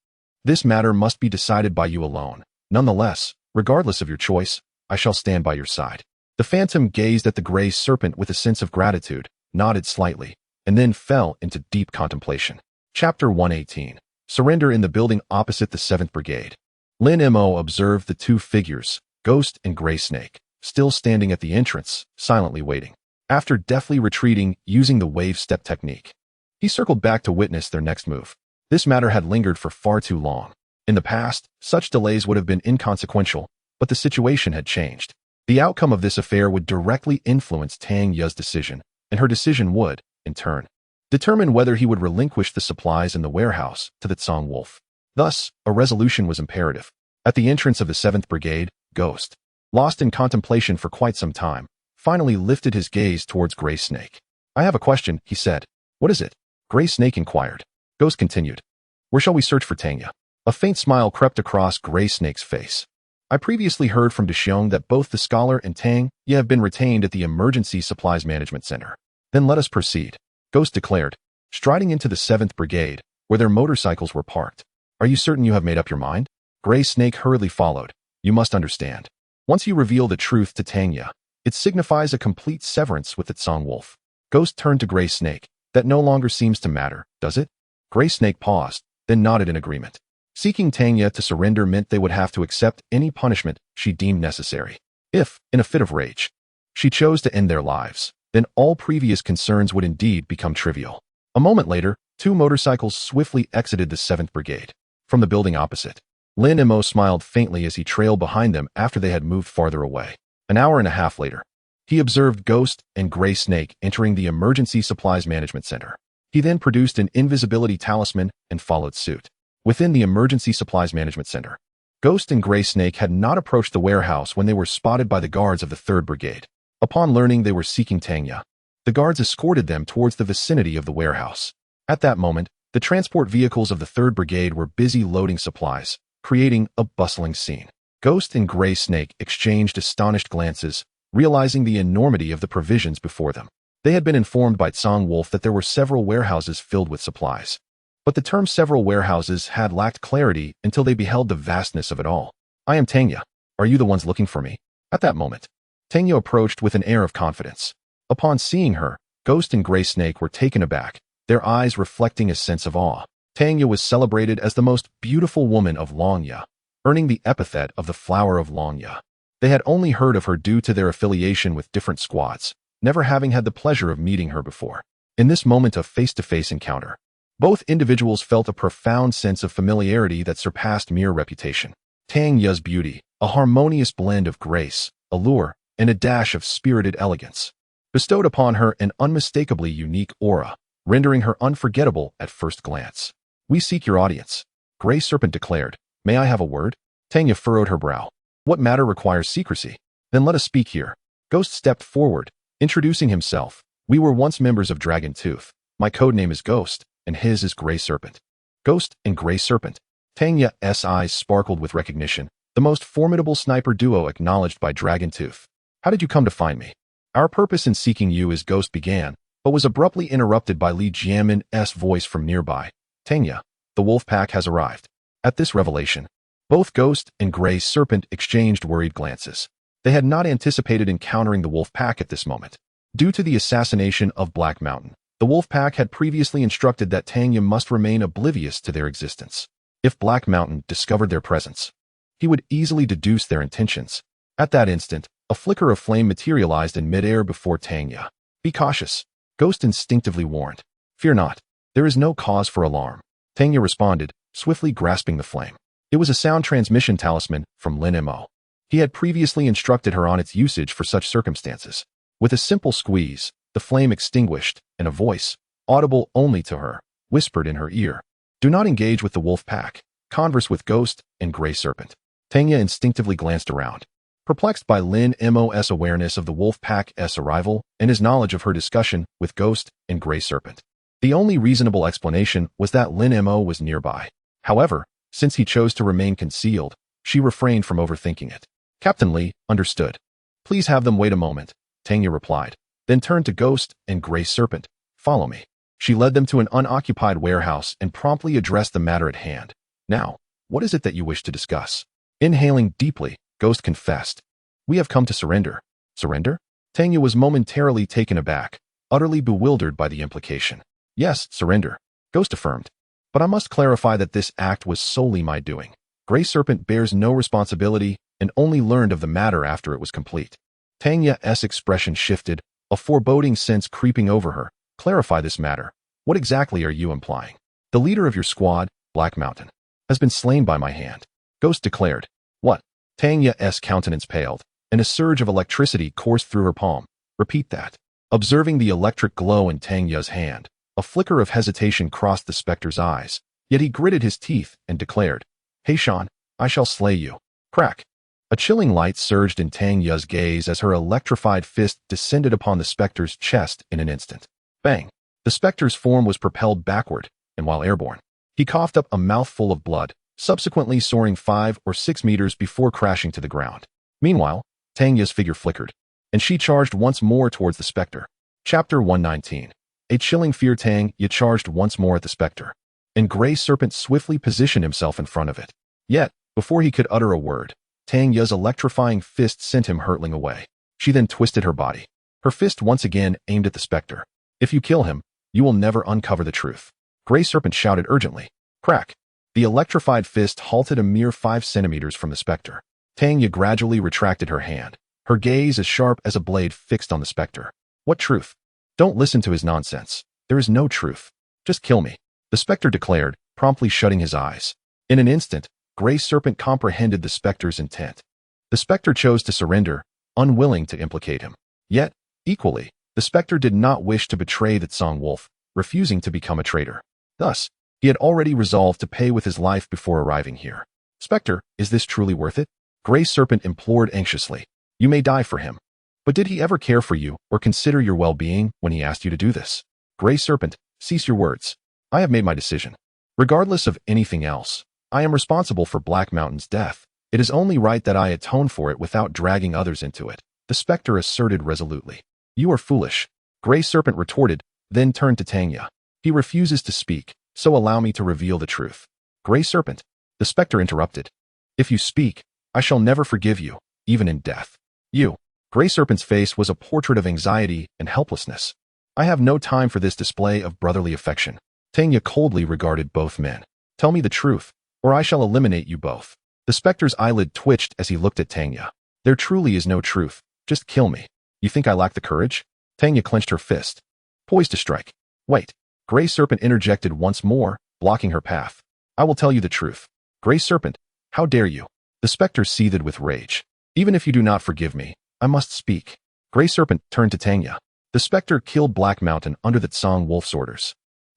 This matter must be decided by you alone. Nonetheless, regardless of your choice, I shall stand by your side. The Phantom gazed at the Gray Serpent with a sense of gratitude, nodded slightly, and then fell into deep contemplation. Chapter 118. Surrender in the building opposite the 7th Brigade. Lin Mo observed the two figures, Ghost and Gray Snake, still standing at the entrance, silently waiting. After deftly retreating using the wave step technique, he circled back to witness their next move. This matter had lingered for far too long. In the past, such delays would have been inconsequential, but the situation had changed. The outcome of this affair would directly influence Tang Ye's decision, and her decision would, in turn, determine whether he would relinquish the supplies in the warehouse to the Tsang Wolf. Thus, a resolution was imperative. At the entrance of the 7th Brigade, Ghost, lost in contemplation for quite some time, finally lifted his gaze towards Gray Snake. I have a question, he said. What is it? Gray Snake inquired. Ghost continued. Where shall we search for Tanya? A faint smile crept across Gray Snake's face. I previously heard from Dexiong that both the scholar and Tang Ye have been retained at the Emergency Supplies Management Center. Then let us proceed, Ghost declared, striding into the 7th Brigade, where their motorcycles were parked. Are you certain you have made up your mind? Gray Snake hurriedly followed. You must understand. Once you reveal the truth to Tang Ye, it signifies a complete severance with the Tsang Wolf. Ghost turned to Gray Snake. That no longer seems to matter, does it? Gray Snake paused, then nodded in agreement. Seeking Tang Ye to surrender meant they would have to accept any punishment she deemed necessary. If, in a fit of rage, she chose to end their lives, then all previous concerns would indeed become trivial. A moment later, two motorcycles swiftly exited the 7th Brigade. From the building opposite, Lin Mo smiled faintly as he trailed behind them after they had moved farther away. An hour and a half later, he observed Ghost and Gray Snake entering the Emergency Supplies Management Center. He then produced an invisibility talisman and followed suit. Within the Emergency Supplies Management Center, Ghost and Gray Snake had not approached the warehouse when they were spotted by the guards of the 3rd Brigade. Upon learning they were seeking Tang Ye, the guards escorted them towards the vicinity of the warehouse. At that moment, the transport vehicles of the 3rd Brigade were busy loading supplies, creating a bustling scene. Ghost and Gray Snake exchanged astonished glances, realizing the enormity of the provisions before them. They had been informed by Tsang Wolf that there were several warehouses filled with supplies. But the term several warehouses had lacked clarity until they beheld the vastness of it all. I am Tang Ye. Are you the ones looking for me? At that moment, Tang Ye approached with an air of confidence. Upon seeing her, Ghost and Gray Snake were taken aback, their eyes reflecting a sense of awe. Tang Ye was celebrated as the most beautiful woman of Longya, earning the epithet of the Flower of Longya. They had only heard of her due to their affiliation with different squads, never having had the pleasure of meeting her before. In this moment of face-to-face encounter, both individuals felt a profound sense of familiarity that surpassed mere reputation. Tang Ye's beauty, a harmonious blend of grace, allure, and a dash of spirited elegance, bestowed upon her an unmistakably unique aura, rendering her unforgettable at first glance. "We seek your audience," Gray Serpent declared. "May I have a word?" Tanya furrowed her brow. "What matter requires secrecy? Then let us speak here." Ghost stepped forward, introducing himself. "We were once members of Dragon Tooth. My codename is Ghost, and his is Gray Serpent." Ghost and Gray Serpent. Tanya's eyes sparkled with recognition, the most formidable sniper duo acknowledged by Dragon Tooth. "How did you come to find me?" "Our purpose in seeking you," as Ghost began, but was abruptly interrupted by Li Jianmin's voice from nearby. "Tanya, the wolf pack has arrived." At this revelation, both Ghost and Gray Serpent exchanged worried glances. They had not anticipated encountering the wolf pack at this moment. Due to the assassination of Black Mountain, the wolf pack had previously instructed that Tanya must remain oblivious to their existence. If Black Mountain discovered their presence, he would easily deduce their intentions. At that instant, a flicker of flame materialized in midair before Tanya. "Be cautious," Ghost instinctively warned. "Fear not. There is no cause for alarm," Tanya responded, swiftly grasping the flame. It was a sound transmission talisman from Lin Mo. He had previously instructed her on its usage for such circumstances. With a simple squeeze, the flame extinguished, and a voice, audible only to her, whispered in her ear, "Do not engage with the wolf pack. Converse with Ghost and Gray Serpent." Tanya instinctively glanced around, perplexed by Lin Mo's awareness of the wolf pack's arrival and his knowledge of her discussion with Ghost and Gray Serpent. The only reasonable explanation was that Lin Mo was nearby. However, since he chose to remain concealed, she refrained from overthinking it. "Captain Li, understood. Please have them wait a moment," Tanya replied, then turned to Ghost and Gray Serpent. "Follow me." She led them to an unoccupied warehouse and promptly addressed the matter at hand. "Now, what is it that you wish to discuss?" Inhaling deeply, Ghost confessed. "We have come to surrender." "Surrender?" Tanya was momentarily taken aback, utterly bewildered by the implication. "Yes, surrender," Ghost affirmed. "But I must clarify that this act was solely my doing. Gray Serpent bears no responsibility and only learned of the matter after it was complete." Tanya's expression shifted, a foreboding sense creeping over her. "Clarify this matter. What exactly are you implying?" "The leader of your squad, Black Mountain, has been slain by my hand," Ghost declared. "What?" Tanya's countenance paled, and a surge of electricity coursed through her palm. "Repeat that." Observing the electric glow in Tanya's hand, a flicker of hesitation crossed the specter's eyes, yet he gritted his teeth and declared, "Hey Sean, I shall slay you." Crack. A chilling light surged in Tanya's gaze as her electrified fist descended upon the specter's chest in an instant. Bang. The specter's form was propelled backward, and while airborne, he coughed up a mouthful of blood, subsequently soaring 5 or 6 meters before crashing to the ground. Meanwhile, Tanya's figure flickered, and she charged once more towards the specter. Chapter 119. A chilling fear. Tanya charged once more at the specter, and Gray Serpent swiftly positioned himself in front of it. Yet, before he could utter a word, Tanya's electrifying fist sent him hurtling away. She then twisted her body, her fist once again aimed at the specter. "If you kill him, you will never uncover the truth," Gray Serpent shouted urgently. Crack. The electrified fist halted a mere 5 centimeters from the specter. Tanya gradually retracted her hand, her gaze as sharp as a blade fixed on the specter. "What truth?" "Don't listen to his nonsense. There is no truth. Just kill me," the specter declared, promptly shutting his eyes. In an instant, Gray Serpent comprehended the specter's intent. The specter chose to surrender, unwilling to implicate him. Yet, equally, the specter did not wish to betray the Tsang Wolf, refusing to become a traitor. Thus, he had already resolved to pay with his life before arriving here. "Specter, is this truly worth it?" Gray Serpent implored anxiously. "You may die for him. But did he ever care for you or consider your well-being when he asked you to do this?" "Gray Serpent, cease your words. I have made my decision. Regardless of anything else, I am responsible for Black Mountain's death. It is only right that I atone for it without dragging others into it," the specter asserted resolutely. "You are foolish," Gray Serpent retorted, then turned to Tanya. "He refuses to speak, so allow me to reveal the truth." "Gray Serpent," the specter interrupted. "If you speak, I shall never forgive you, even in death." "You." Gray Serpent's face was a portrait of anxiety and helplessness. "I have no time for this display of brotherly affection." Tanya coldly regarded both men. "Tell me the truth, or I shall eliminate you both." The specter's eyelid twitched as he looked at Tanya. There truly is no truth. Just kill me. You think I lack the courage? Tanya clenched her fist, poised to strike. Wait. Gray Serpent interjected once more, blocking her path. I will tell you the truth. Gray Serpent, how dare you? The specter seethed with rage. Even if you do not forgive me, I must speak. Gray Serpent turned to Tanya. The specter killed Black Mountain under the Tsang Wolf's orders.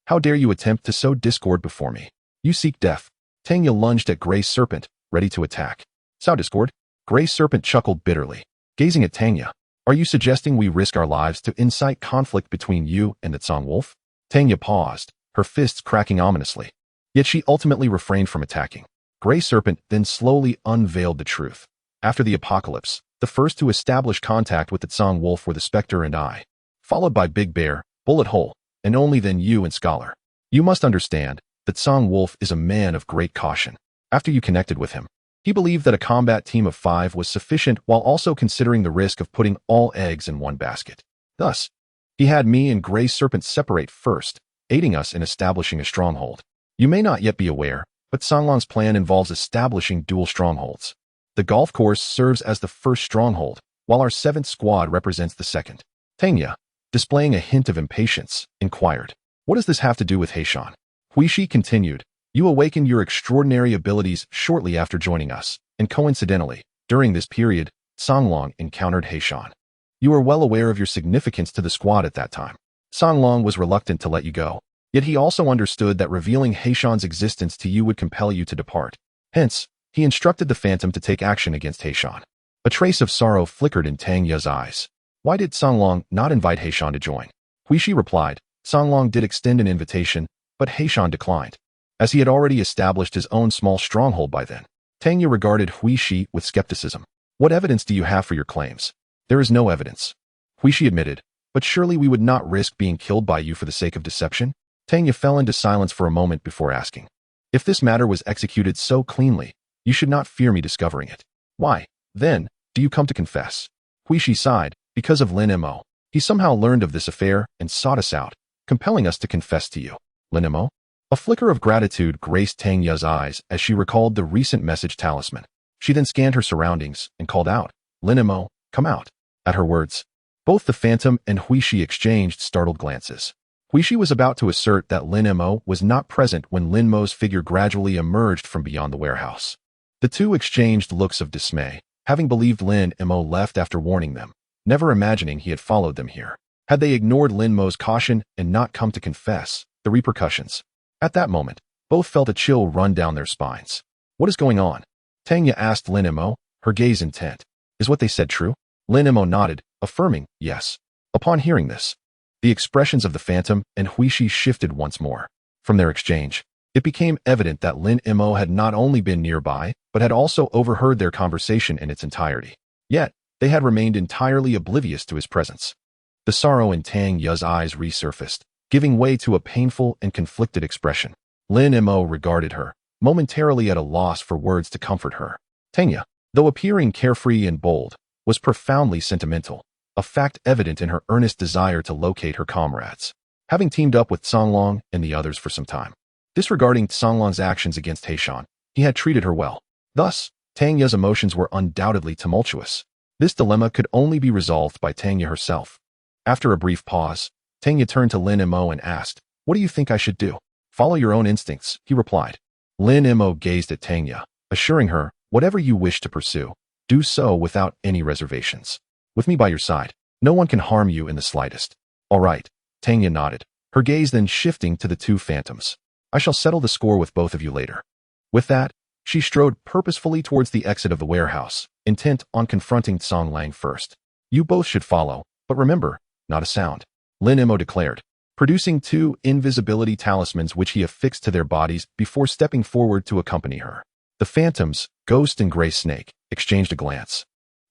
How dare you attempt to sow discord before me? You seek death. Tanya lunged at Gray Serpent, ready to attack. Sow discord? Gray Serpent chuckled bitterly, gazing at Tanya. Are you suggesting we risk our lives to incite conflict between you and the Tsang Wolf? Tanya paused, her fists cracking ominously. Yet she ultimately refrained from attacking. Gray Serpent then slowly unveiled the truth. After the apocalypse, the first to establish contact with the Tsang Wolf were the Spectre and I, followed by Big Bear, Bullet Hole, and only then you and Scholar. You must understand that Tsang Wolf is a man of great caution. After you connected with him, he believed that a combat team of 5 was sufficient while also considering the risk of putting all eggs in one basket. Thus, he had me and Gray Serpent separate first, aiding us in establishing a stronghold. You may not yet be aware, but Songlong's plan involves establishing dual strongholds. The golf course serves as the first stronghold, while our 7th squad represents the second. Tanya, displaying a hint of impatience, inquired, what does this have to do with Heishan? Huishi continued, you awakened your extraordinary abilities shortly after joining us, and coincidentally, during this period, Songlong encountered Heishan. You were well aware of your significance to the squad at that time. Songlong was reluctant to let you go, yet he also understood that revealing Heishan's existence to you would compel you to depart. Hence, he instructed the Phantom to take action against Heishan. A trace of sorrow flickered in Tanya's eyes. Why did Songlong not invite Heishan to join? Huishi replied, Songlong did extend an invitation, but Heishan declined, as he had already established his own small stronghold by then. Tanya regarded Huishi with skepticism. What evidence do you have for your claims? There is no evidence. Huishi admitted, but surely we would not risk being killed by you for the sake of deception? Tanya fell into silence for a moment before asking. If this matter was executed so cleanly, you should not fear me discovering it. Why, then, do you come to confess? Huishi sighed, because of Lin Mo. He somehow learned of this affair and sought us out, compelling us to confess to you. Lin Mo? A flicker of gratitude graced Tanya's eyes as she recalled the recent message talisman. She then scanned her surroundings and called out, Lin Mo, come out. At her words, both the Phantom and Huishi exchanged startled glances. Huishi was about to assert that Lin Mo was not present when Lin Mo's figure gradually emerged from beyond the warehouse. The two exchanged looks of dismay, having believed Lin Mo left after warning them, never imagining he had followed them here. Had they ignored Lin Mo's caution and not come to confess, the repercussions. At that moment, both felt a chill run down their spines. What is going on? Tanya asked Lin Mo, her gaze intent. Is what they said true? Lin Mo nodded, affirming, yes. Upon hearing this, the expressions of the Phantom and Huishi shifted once more. From their exchange, it became evident that Lin Mo had not only been nearby, but had also overheard their conversation in its entirety. Yet, they had remained entirely oblivious to his presence. The sorrow in Tanya's eyes resurfaced, giving way to a painful and conflicted expression. Lin Mo regarded her, momentarily at a loss for words to comfort her. Tanya, though appearing carefree and bold, was profoundly sentimental, a fact evident in her earnest desire to locate her comrades. Having teamed up with Songlong and the others for some time, disregarding Songlong's actions against Heishan, he had treated her well. Thus, Tanya's emotions were undoubtedly tumultuous. This dilemma could only be resolved by Tanya herself. After a brief pause, Tanya turned to Lin Mo and asked, what do you think I should do? Follow your own instincts, he replied. Lin Mo gazed at Tanya, assuring her, whatever you wish to pursue, do so without any reservations. With me by your side, no one can harm you in the slightest. All right, Tanya nodded, her gaze then shifting to the two Phantoms. I shall settle the score with both of you later. With that, she strode purposefully towards the exit of the warehouse, intent on confronting Songlang first. You both should follow, but remember, not a sound. Lin Mo declared, producing 2 invisibility talismans which he affixed to their bodies before stepping forward to accompany her. The Phantoms, Ghost and Gray Snake, exchanged a glance,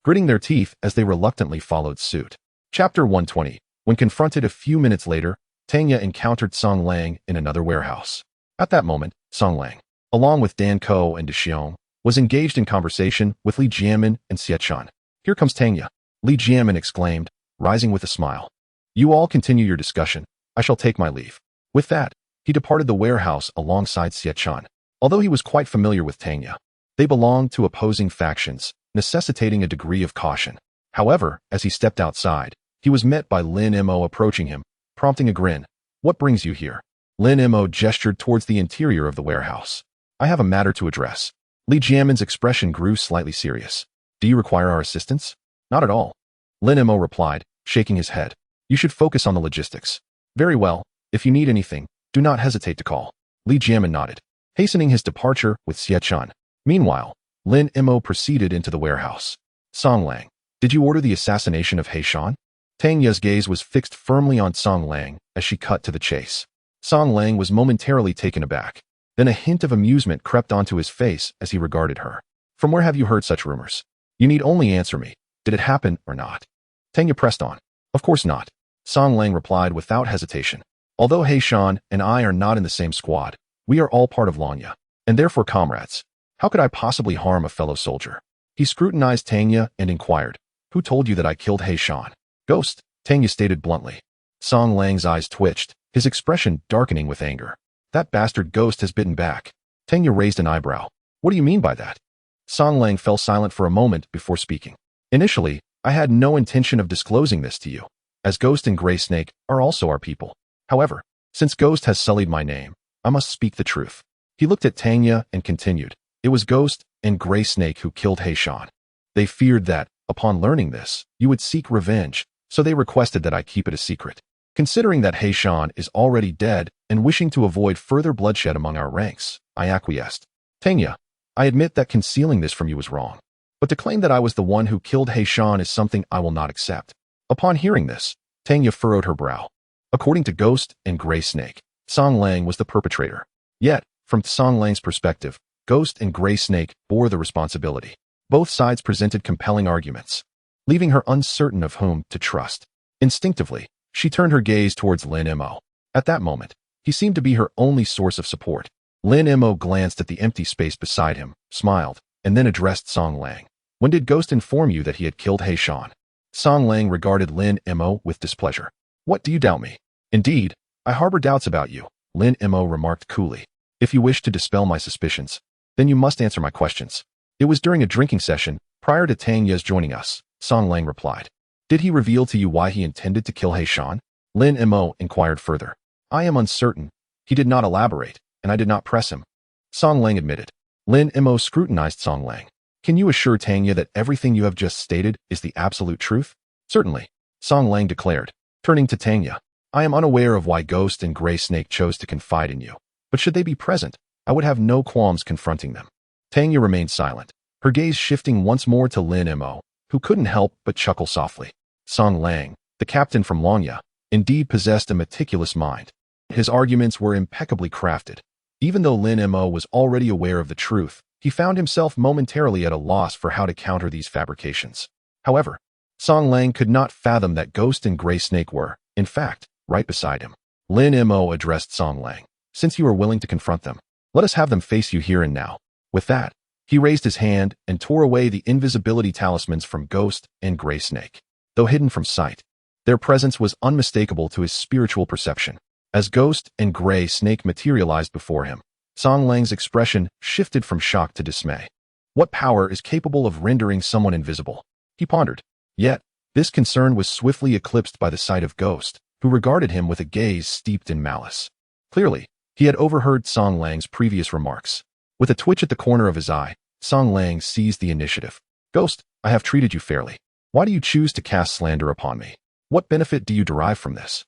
gritting their teeth as they reluctantly followed suit. Chapter 120. When confronted a few minutes later, Tanya encountered Song Lang in another warehouse. At that moment, Song Lang, along with Dan Ko and Dexiong, was engaged in conversation with Li Jianmin and Xiechan. Here comes Tanya, Li Jianmin exclaimed, rising with a smile. You all continue your discussion. I shall take my leave. With that, he departed the warehouse alongside Xiechan. Although he was quite familiar with Tanya, they belonged to opposing factions, necessitating a degree of caution. However, as he stepped outside, he was met by Lin Mo approaching him, prompting a grin. "What brings you here?" Lin Mo gestured towards the interior of the warehouse. "I have a matter to address." Li Jiamin's expression grew slightly serious. "Do you require our assistance?" "Not at all," Lin Mo replied, shaking his head. "You should focus on the logistics." "Very well. If you need anything, do not hesitate to call." Li Jiamin nodded, hastening his departure with Xie Chun. Meanwhile, Lin Mo proceeded into the warehouse. "Song Lang, did you order the assassination of He Shan?" Tang Ye's gaze was fixed firmly on Song Lang as she cut to the chase. Song Lang was momentarily taken aback. Then a hint of amusement crept onto his face as he regarded her. "From where have you heard such rumors? You need only answer me. Did it happen or not?" Tang Ye pressed on. "Of course not," Song Lang replied without hesitation. "Although He Shan and I are not in the same squad, we are all part of Lanya, and therefore comrades. How could I possibly harm a fellow soldier?" He scrutinized Tang Ye and inquired, "Who told you that I killed He Shan?" "Ghost," Tang Ye stated bluntly. Song Lang's eyes twitched, his expression darkening with anger. "That bastard Ghost has bitten back." Tang Ye raised an eyebrow. "What do you mean by that?" Song Lang fell silent for a moment before speaking. "Initially, I had no intention of disclosing this to you, as Ghost and Grey Snake are also our people. However, since Ghost has sullied my name, I must speak the truth." He looked at Tang Ye and continued, "It was Ghost and Grey Snake who killed He Shan. They feared that, upon learning this, you would seek revenge, so they requested that I keep it a secret. Considering that He Shan is already dead and wishing to avoid further bloodshed among our ranks, I acquiesced. Tang Ye, I admit that concealing this from you was wrong, but to claim that I was the one who killed He Shan is something I will not accept." Upon hearing this, Tang Ye furrowed her brow. According to Ghost and Grey Snake, Song Lang was the perpetrator. Yet, from Song Lang's perspective, Ghost and Grey Snake bore the responsibility. Both sides presented compelling arguments, leaving her uncertain of whom to trust. Instinctively, she turned her gaze towards Lin Mo. At that moment, he seemed to be her only source of support. Lin Mo glanced at the empty space beside him, smiled, and then addressed Song Lang. "When did Ghost inform you that he had killed He Shan?" Song Lang regarded Lin Mo with displeasure. "What, do you doubt me?" "Indeed, I harbor doubts about you," Lin Mo remarked coolly. "If you wish to dispel my suspicions, then you must answer my questions." "It was during a drinking session, prior to Tang Ye's joining us," Song Lang replied. "Did he reveal to you why he intended to kill He Shan?" Lin Mo inquired further. "I am uncertain. He did not elaborate, and I did not press him," Song Lang admitted. Lin Mo scrutinized Song Lang. "Can you assure Tang Ye that everything you have just stated is the absolute truth?" "Certainly," Song Lang declared. Turning to Tang Ye, "I am unaware of why Ghost and Grey Snake chose to confide in you, but should they be present, I would have no qualms confronting them." Tang Ye remained silent, her gaze shifting once more to Lin Mo, who couldn't help but chuckle softly. Song Lang, the captain from Lanya, indeed possessed a meticulous mind. His arguments were impeccably crafted. Even though Lin Mo was already aware of the truth, he found himself momentarily at a loss for how to counter these fabrications. However, Song Lang could not fathom that Ghost and Grey Snake were, in fact, right beside him. Lin Mo addressed Song Lang. "Since you are willing to confront them, let us have them face you here and now." With that, he raised his hand and tore away the invisibility talismans from Ghost and Grey Snake. Though hidden from sight, their presence was unmistakable to his spiritual perception. As Ghost and Grey Snake materialized before him, Song Lang's expression shifted from shock to dismay. What power is capable of rendering someone invisible? He pondered. Yet, this concern was swiftly eclipsed by the sight of Ghost, who regarded him with a gaze steeped in malice. Clearly, he had overheard Song Lang's previous remarks. With a twitch at the corner of his eye, Song Lang seized the initiative. "Ghost, I have treated you fairly. Why do you choose to cast slander upon me? What benefit do you derive from this?"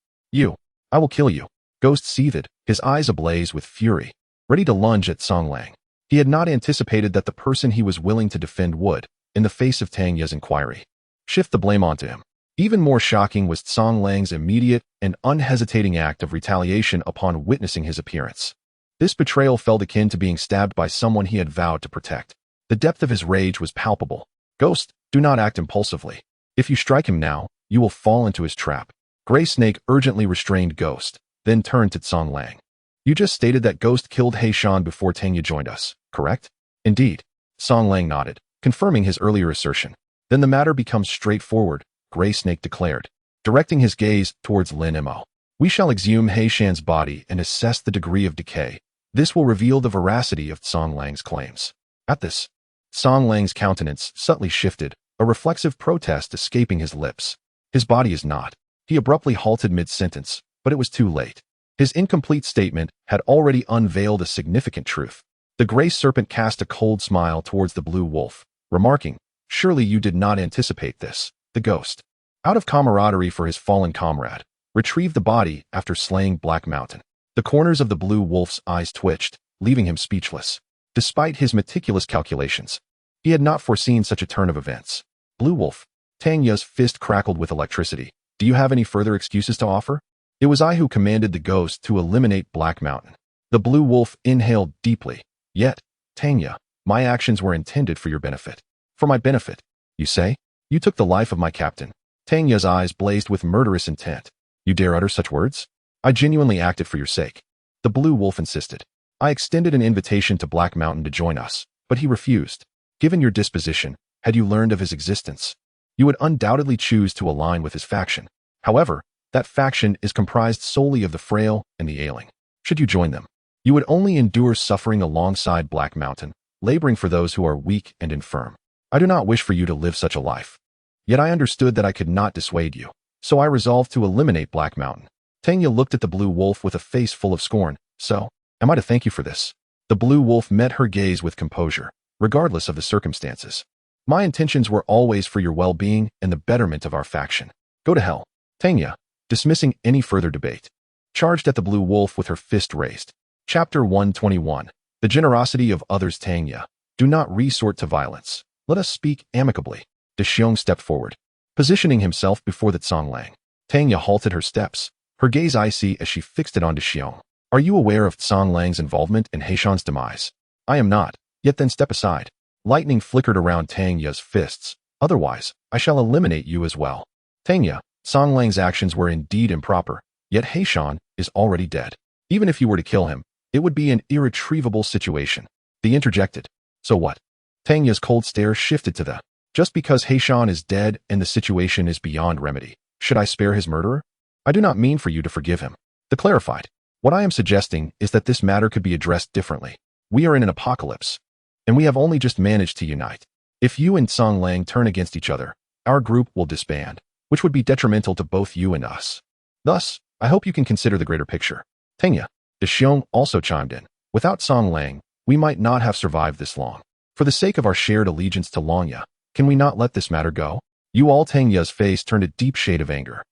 I will kill you." Ghost seethed, his eyes ablaze with fury, ready to lunge at Song Lang. He had not anticipated that the person he was willing to defend would, in the face of Tang Ye's inquiry, shift the blame onto him. Even more shocking was Song Lang's immediate and unhesitating act of retaliation upon witnessing his appearance. This betrayal felt akin to being stabbed by someone he had vowed to protect. The depth of his rage was palpable. "Ghost, do not act impulsively. If you strike him now, you will fall into his trap." Grey Snake urgently restrained Ghost, then turned to Song Lang. "You just stated that Ghost killed He Shan before Tang Ye joined us, correct?" "Indeed." Song Lang nodded, confirming his earlier assertion. "Then the matter becomes straightforward," Grey Snake declared, directing his gaze towards Lin Mo. "We shall exhume He Shan's body and assess the degree of decay. This will reveal the veracity of Song Lang's claims." At this, Song Lang's countenance subtly shifted, a reflexive protest escaping his lips. His body is not. He abruptly halted mid-sentence, but it was too late. His incomplete statement had already unveiled a significant truth. The gray serpent cast a cold smile towards the blue wolf, remarking, "Surely you did not anticipate this." The ghost, out of camaraderie for his fallen comrade, retrieved the body after slaying Black Mountain. The corners of the blue wolf's eyes twitched, leaving him speechless. Despite his meticulous calculations, he had not foreseen such a turn of events. Blue Wolf, Tang Ye's fist crackled with electricity. "Do you have any further excuses to offer? It was I who commanded the ghost to eliminate Black Mountain." The blue wolf inhaled deeply. "Yet, Tang Ye, my actions were intended for your benefit." "For my benefit, you say? You took the life of my captain." Tang Ye's eyes blazed with murderous intent. "You dare utter such words?" "I genuinely acted for your sake." The blue wolf insisted. "I extended an invitation to Black Mountain to join us, but he refused. Given your disposition, had you learned of his existence, you would undoubtedly choose to align with his faction. However, that faction is comprised solely of the frail and the ailing. Should you join them, you would only endure suffering alongside Black Mountain, laboring for those who are weak and infirm. I do not wish for you to live such a life. Yet I understood that I could not dissuade you, so I resolved to eliminate Black Mountain." Tang Ye looked at the blue wolf with a face full of scorn. "So, am I to thank you for this?" The blue wolf met her gaze with composure, regardless of the circumstances. "My intentions were always for your well-being and the betterment of our faction. Go to hell." Tang Ye, dismissing any further debate, charged at the blue wolf with her fist raised. Chapter 121. The generosity of others. Tang Ye, do not resort to violence. Let us speak amicably. De Xiong stepped forward, positioning himself before the Song Lang. Tang Ye halted her steps, her gaze icy as she fixed it on De Xiong. "Are you aware of Song Lang's involvement in Heishan's demise?" "I am not." "Yet then step aside." Lightning flickered around Tang Ye's fists. "Otherwise, I shall eliminate you as well." "Tang Ye, Song Lang's actions were indeed improper, yet Heishan is already dead. Even if you were to kill him, it would be an irretrievable situation." He interjected. "So what?" Tang Ye's cold stare shifted to the, "Just because Heishan is dead and the situation is beyond remedy, should I spare his murderer? I do not mean for you to forgive him." The clarified. "What I am suggesting is that this matter could be addressed differently. We are in an apocalypse, and we have only just managed to unite. If you and Song Lang turn against each other, our group will disband, which would be detrimental to both you and us. Thus, I hope you can consider the greater picture." Tang Ye, De Xiong also chimed in. "Without Song Lang, we might not have survived this long. For the sake of our shared allegiance to Long Ye, can we not let this matter go?" You all. Tang Ye's face turned a deep shade of anger.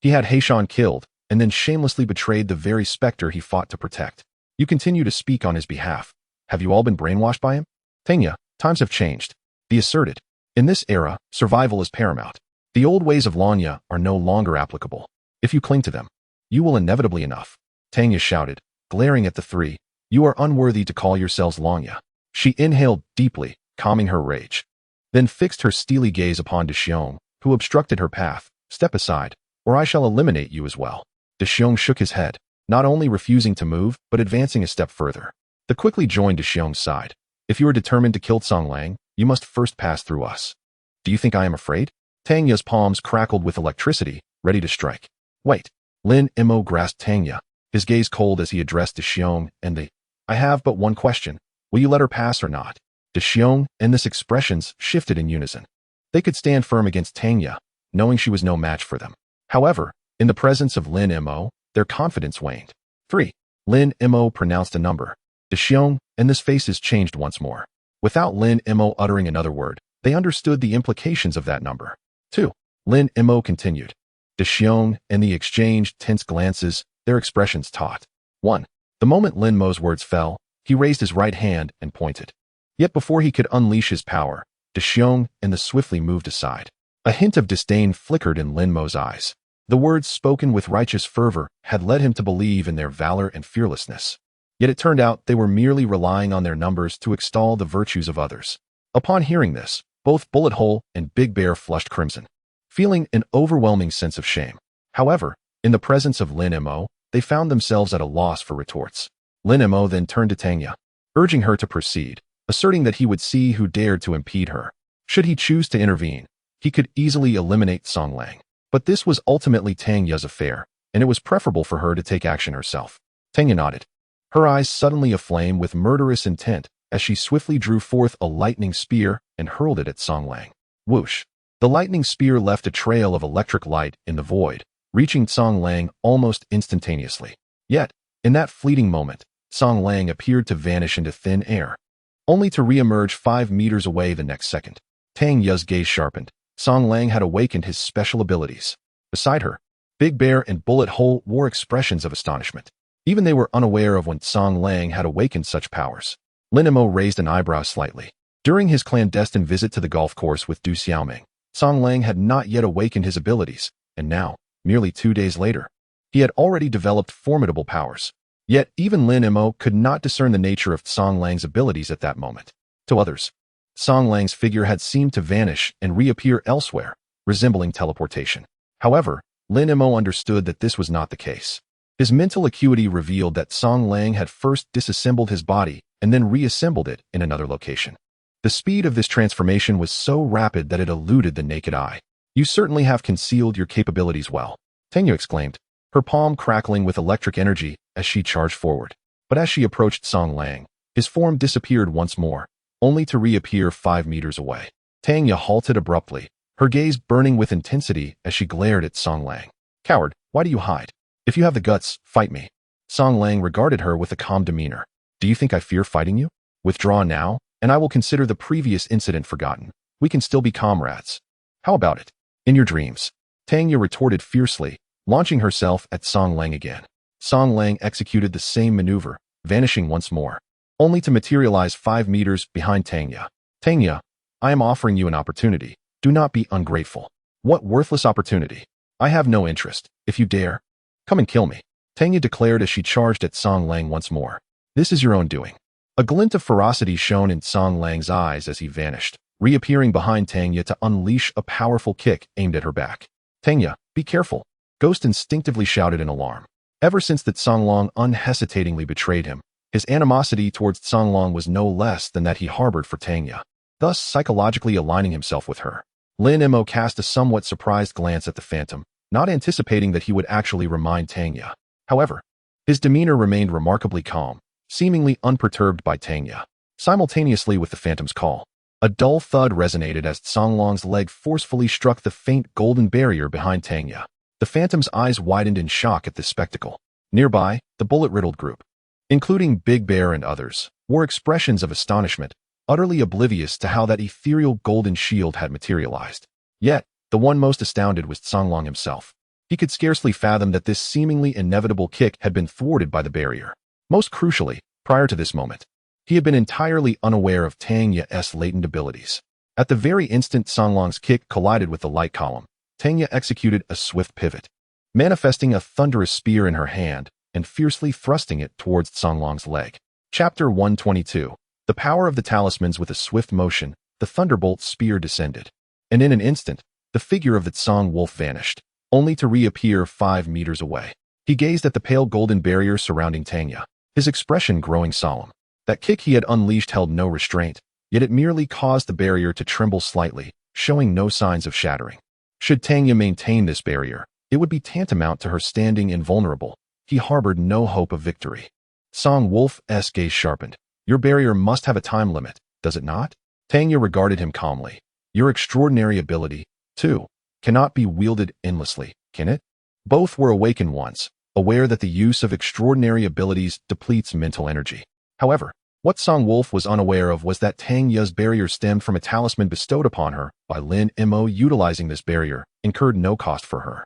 He had Heishan killed, and then shamelessly betrayed the very specter he fought to protect. You continue to speak on his behalf. Have you all been brainwashed by him? Tang Ye, times have changed. He asserted. In this era, survival is paramount. The old ways of Long Ye are no longer applicable. If you cling to them, you will inevitably enough. Tang Ye shouted, glaring at the three. You are unworthy to call yourselves Long Ye. She inhaled deeply, calming her rage, then fixed her steely gaze upon De Xiong, who obstructed her path. Step aside, or I shall eliminate you as well. De Xiong shook his head, not only refusing to move, but advancing a step further. They quickly joined De Xiong's side. If you are determined to kill Song Lang, you must first pass through us. Do you think I am afraid? Tang Ye's palms crackled with electricity, ready to strike. Wait. Lin Mo grasped Tang Ye, his gaze cold as he addressed De Xiong and the, I have but one question. Will you let her pass or not? De Xiong and this expressions shifted in unison. They could stand firm against Tang Ye, knowing she was no match for them. However, in the presence of Lin Mo, their confidence waned. 3. Lin Mo pronounced a number. De Xiong and this faces changed once more. Without Lin Mo uttering another word, they understood the implications of that number. 2. Lin Mo continued. De Xiong and the exchanged tense glances, their expressions taut. 1. The moment Lin Mo's words fell, he raised his right hand and pointed. Yet before he could unleash his power, De Xiong and the swiftly moved aside. A hint of disdain flickered in Lin Mo's eyes. The words spoken with righteous fervor had led him to believe in their valor and fearlessness. Yet it turned out they were merely relying on their numbers to extol the virtues of others. Upon hearing this, both Bullet Hole and Big Bear flushed crimson, feeling an overwhelming sense of shame. However, in the presence of Lin Mo, they found themselves at a loss for retorts. Lin Mo then turned to Tang Ye, urging her to proceed, asserting that he would see who dared to impede her. Should he choose to intervene, he could easily eliminate Song Lang. But this was ultimately Tang Ye's affair, and it was preferable for her to take action herself. Tang Ye nodded, her eyes suddenly aflame with murderous intent as she swiftly drew forth a lightning spear and hurled it at Song Lang. Whoosh! The lightning spear left a trail of electric light in the void, reaching Song Lang almost instantaneously. Yet, in that fleeting moment, Song Lang appeared to vanish into thin air, only to re-emerge 5 meters away the next second. Tang Ye's gaze sharpened. Song Lang had awakened his special abilities. Beside her, Big Bear and Bullet Hole wore expressions of astonishment. Even they were unaware of when Song Lang had awakened such powers. Lin Mo raised an eyebrow slightly. During his clandestine visit to the golf course with Du Xiaoming, Song Lang had not yet awakened his abilities, and now, merely 2 days later, he had already developed formidable powers. Yet even Lin Mo could not discern the nature of Song Lang's abilities at that moment. To others, Song Lang's figure had seemed to vanish and reappear elsewhere, resembling teleportation. However, Lin Mo understood that this was not the case. His mental acuity revealed that Song Lang had first disassembled his body and then reassembled it in another location. The speed of this transformation was so rapid that it eluded the naked eye. "You certainly have concealed your capabilities well," Tanya exclaimed, her palm crackling with electric energy as she charged forward. But as she approached Song Lang, his form disappeared once more, only to reappear 5 meters away. Tanya halted abruptly, her gaze burning with intensity as she glared at Song Lang. "Coward, why do you hide? If you have the guts, fight me." Song Lang regarded her with a calm demeanor. "Do you think I fear fighting you? Withdraw now, and I will consider the previous incident forgotten. We can still be comrades. How about it? In your dreams." Tanya retorted fiercely, launching herself at Song Lang again. Song Lang executed the same maneuver, vanishing once more, only to materialize 5 meters behind Tanya. "Tanya, I am offering you an opportunity. Do not be ungrateful." "What worthless opportunity? I have no interest. If you dare, come and kill me," Tanya declared as she charged at Song Lang once more. "This is your own doing." A glint of ferocity shone in Song Lang's eyes as he vanished, reappearing behind Tanya to unleash a powerful kick aimed at her back. "Tanya, be careful," Ghost instinctively shouted in alarm. Ever since that Song Lang unhesitatingly betrayed him, his animosity towards Song Lang was no less than that he harbored for Tanya, thus psychologically aligning himself with her. Lin Mo cast a somewhat surprised glance at the phantom, not anticipating that he would actually remind Tanya. However, his demeanor remained remarkably calm, seemingly unperturbed by Tanya. Simultaneously with the phantom's call, a dull thud resonated as Song Lang's leg forcefully struck the faint golden barrier behind Tanya. The phantom's eyes widened in shock at this spectacle. Nearby, the bullet-riddled group, including Big Bear and others, wore expressions of astonishment, utterly oblivious to how that ethereal golden shield had materialized. Yet, the one most astounded was Song Lang himself. He could scarcely fathom that this seemingly inevitable kick had been thwarted by the barrier. Most crucially, prior to this moment, he had been entirely unaware of Tanya's latent abilities. At the very instant Song Lang's kick collided with the light column, Tanya executed a swift pivot, manifesting a thunderous spear in her hand and fiercely thrusting it towards Song Lang's leg. Chapter 122. The power of the talismans. With a swift motion, the thunderbolt spear descended, and in an instant, the figure of the Tsang wolf vanished, only to reappear 5 meters away. He gazed at the pale golden barrier surrounding Tanya, his expression growing solemn. That kick he had unleashed held no restraint, yet it merely caused the barrier to tremble slightly, showing no signs of shattering. Should Tanya maintain this barrier, it would be tantamount to her standing invulnerable. He harbored no hope of victory. Song Wolf's gaze sharpened. "Your barrier must have a time limit, does it not?" Tanya regarded him calmly. "Your extraordinary ability, too, cannot be wielded endlessly, can it?" Both were awakened once, aware that the use of extraordinary abilities depletes mental energy. However, what Song Wolf was unaware of was that Tanya's barrier stemmed from a talisman bestowed upon her by Lin Mo. Utilizing this barrier incurred no cost for her.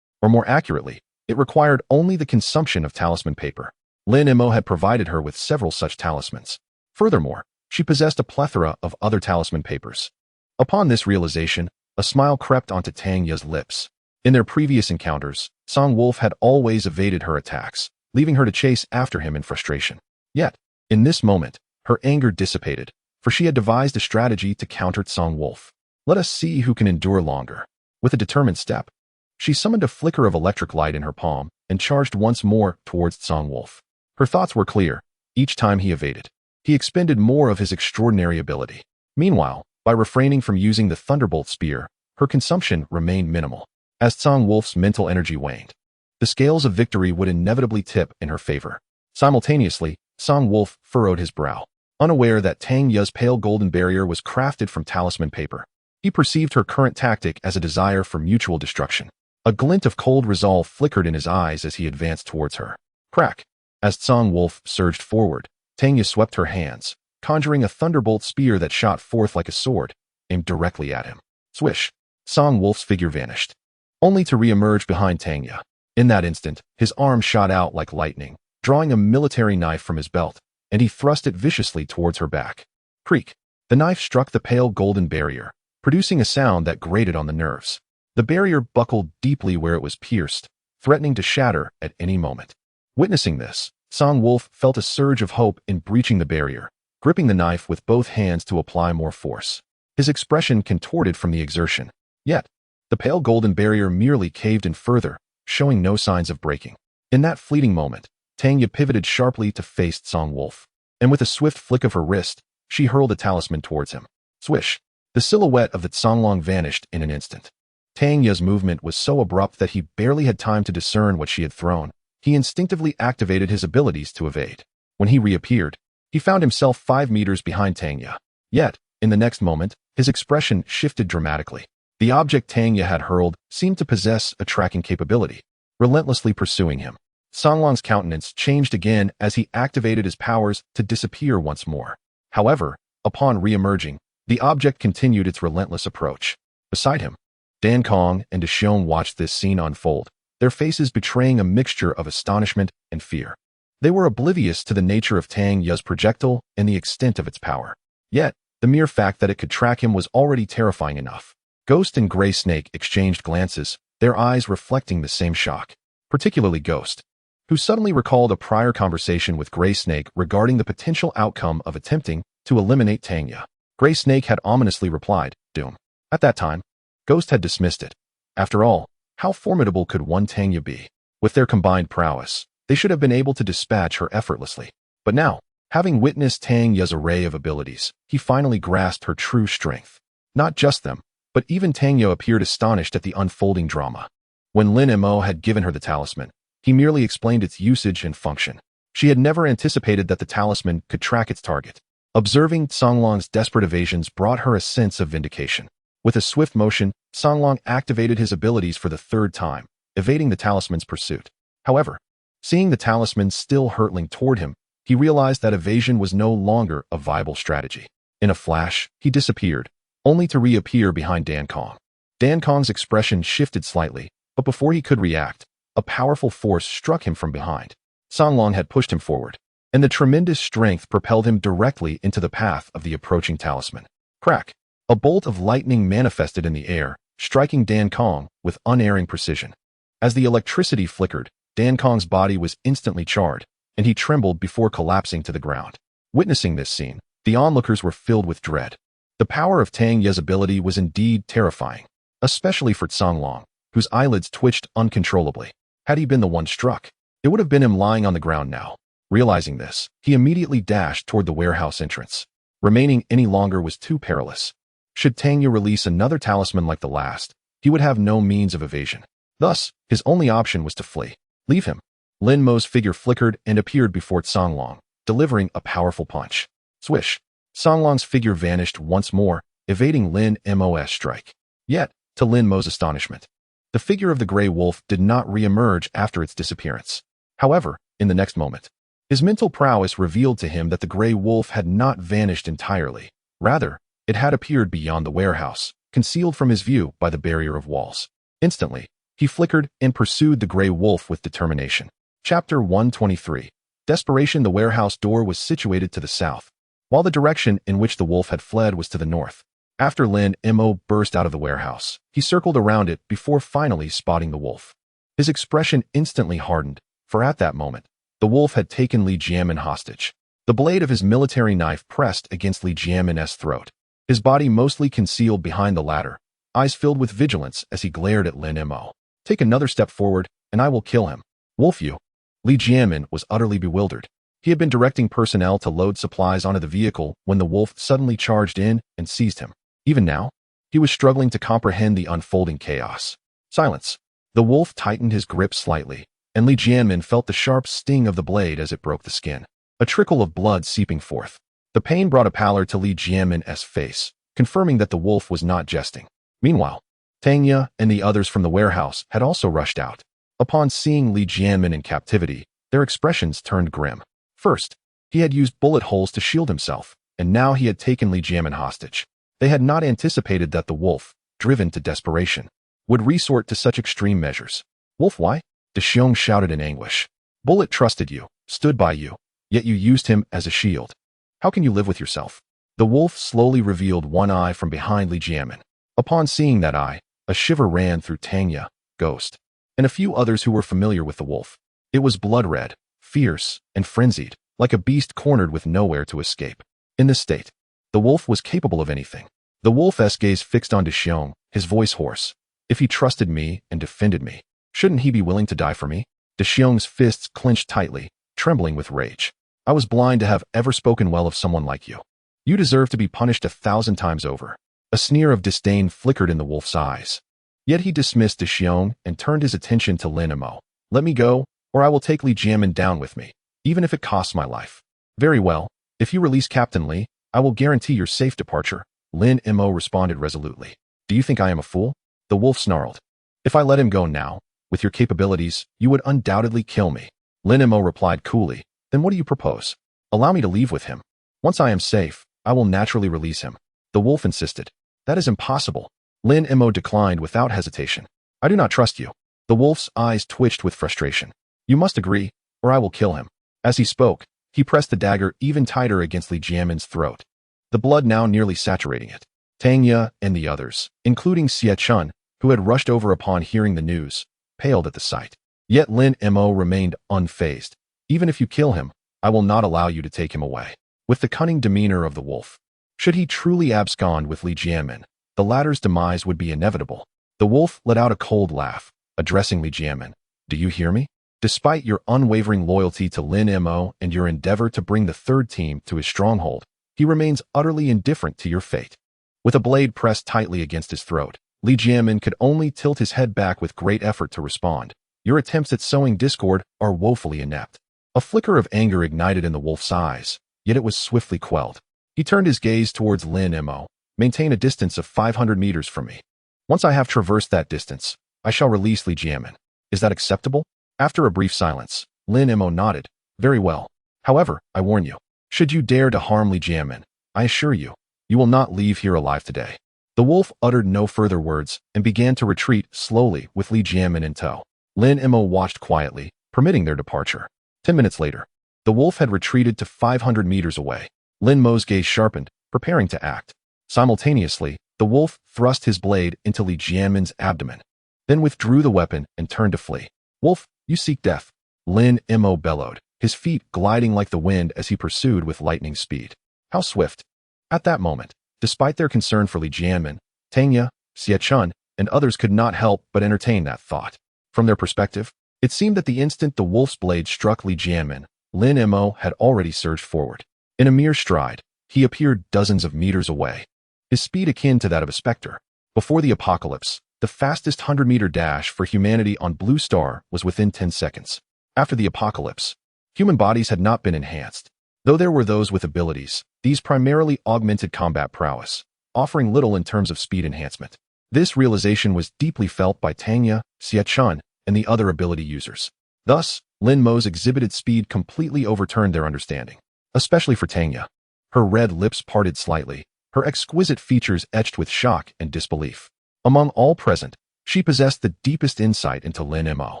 Or more accurately, it required only the consumption of talisman paper. Lin Mo had provided her with several such talismans. Furthermore, she possessed a plethora of other talisman papers. Upon this realization, a smile crept onto Tanya's lips. In their previous encounters, Song Wolf had always evaded her attacks, leaving her to chase after him in frustration. Yet, in this moment, her anger dissipated, for she had devised a strategy to counter Song Wolf. "Let us see who can endure longer." With a determined step, she summoned a flicker of electric light in her palm and charged once more towards Song Wolf. Her thoughts were clear. Each time he evaded, he expended more of his extraordinary ability. Meanwhile, by refraining from using the Thunderbolt Spear, her consumption remained minimal. As Song Wolf's mental energy waned, the scales of victory would inevitably tip in her favor. Simultaneously, Song Wolf furrowed his brow. unaware that Tang Ye's pale golden barrier was crafted from talisman paper. He perceived her current tactic as a desire for mutual destruction. A glint of cold resolve flickered in his eyes as he advanced towards her. Crack! As Tsang Wolf surged forward, Tang Ye swept her hands, conjuring a thunderbolt spear that shot forth like a sword, aimed directly at him. Swish! Tsang Wolf's figure vanished, only to re-emerge behind Tang Ye. In that instant, his arm shot out like lightning, drawing a military knife from his belt, and he thrust it viciously towards her back. Creak! The knife struck the pale golden barrier, producing a sound that grated on the nerves. The barrier buckled deeply where it was pierced, threatening to shatter at any moment. Witnessing this, Tsang Wolf felt a surge of hope in breaching the barrier, gripping the knife with both hands to apply more force. His expression contorted from the exertion. Yet, the pale golden barrier merely caved in further, showing no signs of breaking. In that fleeting moment, Tang Ye pivoted sharply to face Tsang Wolf, and with a swift flick of her wrist, she hurled a talisman towards him. Swish! The silhouette of the Tsanglong vanished in an instant. Tang Ye's movement was so abrupt that he barely had time to discern what she had thrown. He instinctively activated his abilities to evade. When he reappeared, he found himself 5 meters behind Tang Ye. Yet, in the next moment, his expression shifted dramatically. The object Tang Ye had hurled seemed to possess a tracking capability, relentlessly pursuing him. Songlong's countenance changed again as he activated his powers to disappear once more. However, upon re-emerging, the object continued its relentless approach. Beside him, Dan Kong and Deshion watched this scene unfold, their faces betraying a mixture of astonishment and fear. They were oblivious to the nature of Tang Ye's projectile and the extent of its power. Yet, the mere fact that it could track him was already terrifying enough. Ghost and Gray Snake exchanged glances, their eyes reflecting the same shock. Particularly Ghost, who suddenly recalled a prior conversation with Gray Snake regarding the potential outcome of attempting to eliminate Tang Ye. Gray Snake had ominously replied, "Doom." At that time, Ghost had dismissed it. After all, how formidable could one Tang Ye be? With their combined prowess, they should have been able to dispatch her effortlessly. But now, having witnessed Tang Ye's array of abilities, he finally grasped her true strength. Not just them, but even Tang Ye appeared astonished at the unfolding drama. When Lin Mo had given her the talisman, he merely explained its usage and function. She had never anticipated that the talisman could track its target. Observing Songlong's desperate evasions brought her a sense of vindication. With a swift motion, Songlong activated his abilities for the 3rd time, evading the talisman's pursuit. However, seeing the talisman still hurtling toward him, he realized that evasion was no longer a viable strategy. In a flash, he disappeared, only to reappear behind Dan Kong. Dan Kong's expression shifted slightly, but before he could react, a powerful force struck him from behind. Songlong had pushed him forward, and the tremendous strength propelled him directly into the path of the approaching talisman. Crack! A bolt of lightning manifested in the air, striking Dan Kong with unerring precision. As the electricity flickered, Dan Kong's body was instantly charred, and he trembled before collapsing to the ground. Witnessing this scene, the onlookers were filled with dread. The power of Tang Ye's ability was indeed terrifying, especially for Songlong, whose eyelids twitched uncontrollably. Had he been the one struck, it would have been him lying on the ground now. Realizing this, he immediately dashed toward the warehouse entrance. Remaining any longer was too perilous. Should Tang Ye release another talisman like the last, he would have no means of evasion. Thus, his only option was to flee. Leave him. Lin Mo's figure flickered and appeared before Songlong, delivering a powerful punch. Swish! Songlong's figure vanished once more, evading Lin Mo's strike. Yet, to Lin Mo's astonishment, the figure of the Grey Wolf did not re-emerge after its disappearance. However, in the next moment, his mental prowess revealed to him that the Grey Wolf had not vanished entirely. Rather, it had appeared beyond the warehouse, concealed from his view by the barrier of walls. Instantly, he flickered and pursued the Grey Wolf with determination. Chapter 123. Desperation. The warehouse door was situated to the south, while the direction in which the wolf had fled was to the north. After Lin Mo burst out of the warehouse, he circled around it before finally spotting the wolf. His expression instantly hardened, for at that moment, the wolf had taken Li Jiamin hostage. The blade of his military knife pressed against Li Jiamin's throat, his body mostly concealed behind the latter, eyes filled with vigilance as he glared at Lin Mo. "Take another step forward, and I will kill him. Wolf you." Li Jiamin was utterly bewildered. He had been directing personnel to load supplies onto the vehicle when the wolf suddenly charged in and seized him. Even now, he was struggling to comprehend the unfolding chaos. Silence. The wolf tightened his grip slightly, and Li Jianmin felt the sharp sting of the blade as it broke the skin. A trickle of blood seeping forth. The pain brought a pallor to Li Jianmin's face, confirming that the wolf was not jesting. Meanwhile, Tanya and the others from the warehouse had also rushed out. Upon seeing Li Jianmin in captivity, their expressions turned grim. First, he had used bullet holes to shield himself, and now he had taken Li Jianmin hostage. They had not anticipated that the wolf, driven to desperation, would resort to such extreme measures. Wolf, why? De Xiong shouted in anguish. Bullet trusted you, stood by you, yet you used him as a shield. How can you live with yourself? The wolf slowly revealed one eye from behind Li Jianmin. Upon seeing that eye, a shiver ran through Tanya, Ghost, and a few others who were familiar with the wolf. It was blood-red, fierce, and frenzied, like a beast cornered with nowhere to escape. In this state, the wolf was capable of anything. The wolf's gaze fixed on De Xiong, his voice hoarse. If he trusted me and defended me, shouldn't he be willing to die for me? De Xiong's fists clenched tightly, trembling with rage. I was blind to have ever spoken well of someone like you. You deserve to be punished 1,000 times over. A sneer of disdain flickered in the wolf's eyes. Yet he dismissed De Xiong and turned his attention to Lin Mo. Let me go, or I will take Li Jianmin down with me, even if it costs my life. Very well. If you release Captain Li, I will guarantee your safe departure. Lin Mo responded resolutely. Do you think I am a fool? The wolf snarled. If I let him go now, with your capabilities, you would undoubtedly kill me. Lin Mo replied coolly. Then what do you propose? Allow me to leave with him. Once I am safe, I will naturally release him. The wolf insisted. That is impossible. Lin Mo declined without hesitation. I do not trust you. The wolf's eyes twitched with frustration. You must agree, or I will kill him. As he spoke, he pressed the dagger even tighter against Li Jianmin's throat, the blood now nearly saturating it. Tanya and the others, including Xie Chun, who had rushed over upon hearing the news, paled at the sight. Yet Lin Mo remained unfazed. Even if you kill him, I will not allow you to take him away. With the cunning demeanor of the wolf, should he truly abscond with Li Jianmin, the latter's demise would be inevitable. The wolf let out a cold laugh, addressing Li Jianmin. Do you hear me? Despite your unwavering loyalty to Lin Mo and your endeavor to bring the third team to his stronghold, he remains utterly indifferent to your fate. With a blade pressed tightly against his throat, Li Jianmin could only tilt his head back with great effort to respond. Your attempts at sowing discord are woefully inept. A flicker of anger ignited in the wolf's eyes, yet it was swiftly quelled. He turned his gaze towards Lin Mo. Maintain a distance of 500 meters from me. Once I have traversed that distance, I shall release Li Jianmin. Is that acceptable? After a brief silence, Lin Mo nodded. Very well. However, I warn you, should you dare to harm Li Jianmin, I assure you, you will not leave here alive today. The wolf uttered no further words and began to retreat slowly with Li Jianmin in tow. Lin Mo watched quietly, permitting their departure. 10 minutes later, the wolf had retreated to 500 meters away. Lin Mo's gaze sharpened, preparing to act. Simultaneously, the wolf thrust his blade into Li Jianmin's abdomen, then withdrew the weapon and turned to flee. Wolf, you seek death. Lin Mo bellowed, his feet gliding like the wind as he pursued with lightning speed. How swift! At that moment, despite their concern for Li Jianmin, Tanya, Xie Chun, and others could not help but entertain that thought. From their perspective, it seemed that the instant the wolf's blade struck Li Jianmin, Lin Mo had already surged forward. In a mere stride, he appeared dozens of meters away, his speed akin to that of a specter. Before the apocalypse, the fastest 100-meter dash for humanity on Blue Star was within 10 seconds. After the apocalypse, human bodies had not been enhanced. Though there were those with abilities, these primarily augmented combat prowess, offering little in terms of speed enhancement. This realization was deeply felt by Tanya, Xie Chun, and the other ability users. Thus, Lin Mo's exhibited speed completely overturned their understanding. Especially for Tanya. Her red lips parted slightly, her exquisite features etched with shock and disbelief. Among all present, she possessed the deepest insight into Lin Mo.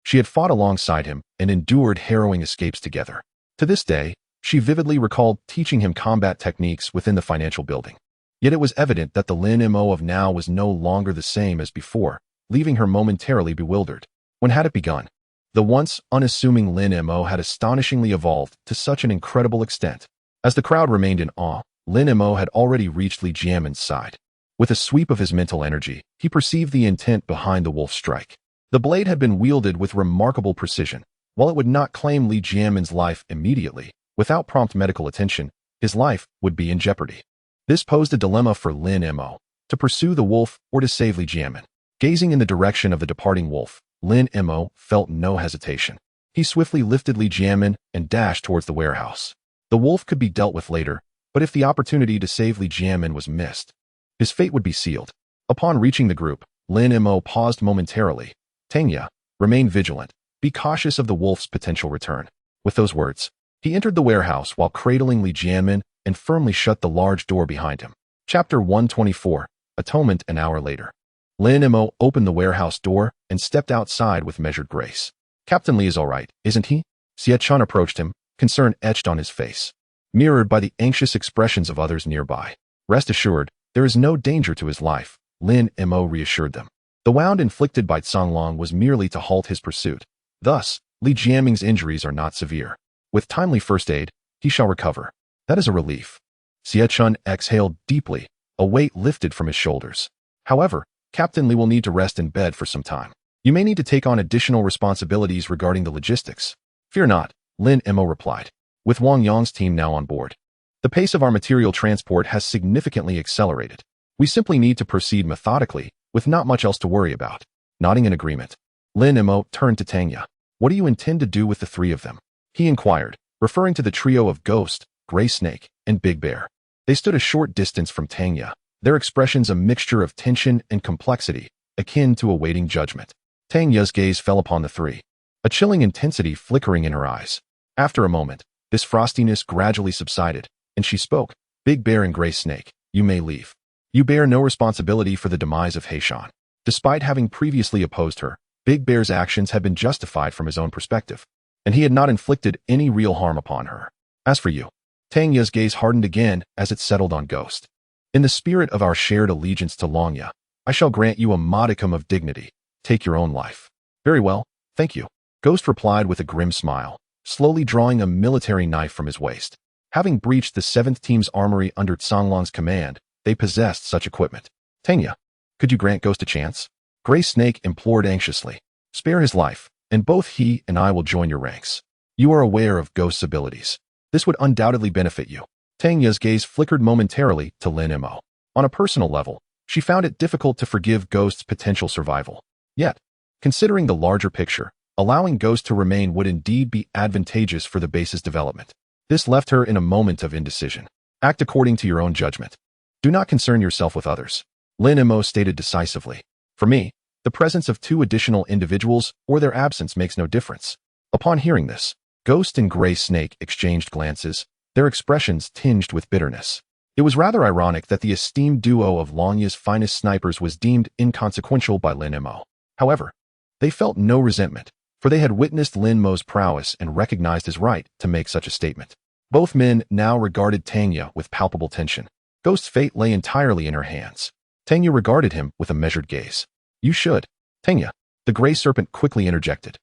She had fought alongside him and endured harrowing escapes together. To this day, she vividly recalled teaching him combat techniques within the financial building. Yet it was evident that the Lin Mo of now was no longer the same as before, leaving her momentarily bewildered. When had it begun? The once unassuming Lin Mo had astonishingly evolved to such an incredible extent. As the crowd remained in awe, Lin Mo had already reached Li Jianmin's side. With a sweep of his mental energy, he perceived the intent behind the wolf's strike. The blade had been wielded with remarkable precision. While it would not claim Li Jianmin's life immediately, without prompt medical attention, his life would be in jeopardy. This posed a dilemma for Lin Mo, to pursue the wolf or to save Li Jianmin. Gazing in the direction of the departing wolf, Lin Mo felt no hesitation. He swiftly lifted Li Jianmin and dashed towards the warehouse. The wolf could be dealt with later, But if the opportunity to save Li Jianmin was missed, his fate would be sealed. Upon reaching the group, Lin Mo paused momentarily. Tanya, remain vigilant. Be cautious of the wolf's potential return. With those words, he entered the warehouse while cradling Li Jianmin and firmly shut the large door behind him. Chapter 124, Atonement. An hour later, Lin Mo opened the warehouse door and stepped outside with measured grace. Captain Li is all right, isn't he? Xie Chun approached him, concern etched on his face, mirrored by the anxious expressions of others nearby. Rest assured, there is no danger to his life, Lin Mo reassured them. The wound inflicted by Canglong was merely to halt his pursuit. Thus, Li Jianming's injuries are not severe. With timely first aid, he shall recover. That is a relief. Xie Chun exhaled deeply, a weight lifted from his shoulders. However, Captain Li will need to rest in bed for some time. You may need to take on additional responsibilities regarding the logistics. Fear not, Lin Mo replied. With Wang Yang's team now on board, the pace of our material transport has significantly accelerated. We simply need to proceed methodically, with not much else to worry about. Nodding in agreement, Lin Mo turned to Tanya. What do you intend to do with the three of them? He inquired, referring to the trio of Ghost, Gray Snake, and Big Bear. They stood a short distance from Tanya, their expressions a mixture of tension and complexity, akin to awaiting judgment. Tanya's gaze fell upon the three, a chilling intensity flickering in her eyes. After a moment, this frostiness gradually subsided, and she spoke. Big Bear and Gray Snake, you may leave. You bear no responsibility for the demise of Heishan. Despite having previously opposed her, Big Bear's actions had been justified from his own perspective, and he had not inflicted any real harm upon her. As for you, Tanya's gaze hardened again as it settled on Ghost. In the spirit of our shared allegiance to Longya, I shall grant you a modicum of dignity. Take your own life. Very well, thank you. Ghost replied with a grim smile, slowly drawing a military knife from his waist. Having breached the 7th Team's armory under Canglong's command, they possessed such equipment. Tanya, could you grant Ghost a chance? Gray Snake implored anxiously. Spare his life, and both he and I will join your ranks. You are aware of Ghost's abilities. This would undoubtedly benefit you. Tanya's gaze flickered momentarily to Lin Mo. On a personal level, she found it difficult to forgive Ghost's potential survival. Yet, considering the larger picture, allowing Ghost to remain would indeed be advantageous for the base's development. This left her in a moment of indecision. Act according to your own judgment. Do not concern yourself with others, Lin Mo stated decisively. For me, the presence of 2 additional individuals or their absence makes no difference. Upon hearing this, Ghost and Gray Snake exchanged glances, their expressions tinged with bitterness. It was rather ironic that the esteemed duo of Longya's finest snipers was deemed inconsequential by Lin Mo. However, they felt no resentment, for they had witnessed Lin Mo's prowess and recognized his right to make such a statement. Both men now regarded Tanya with palpable tension. Ghost's fate lay entirely in her hands. Tanya regarded him with a measured gaze. You should. Tanya, the Gray Serpent quickly interjected.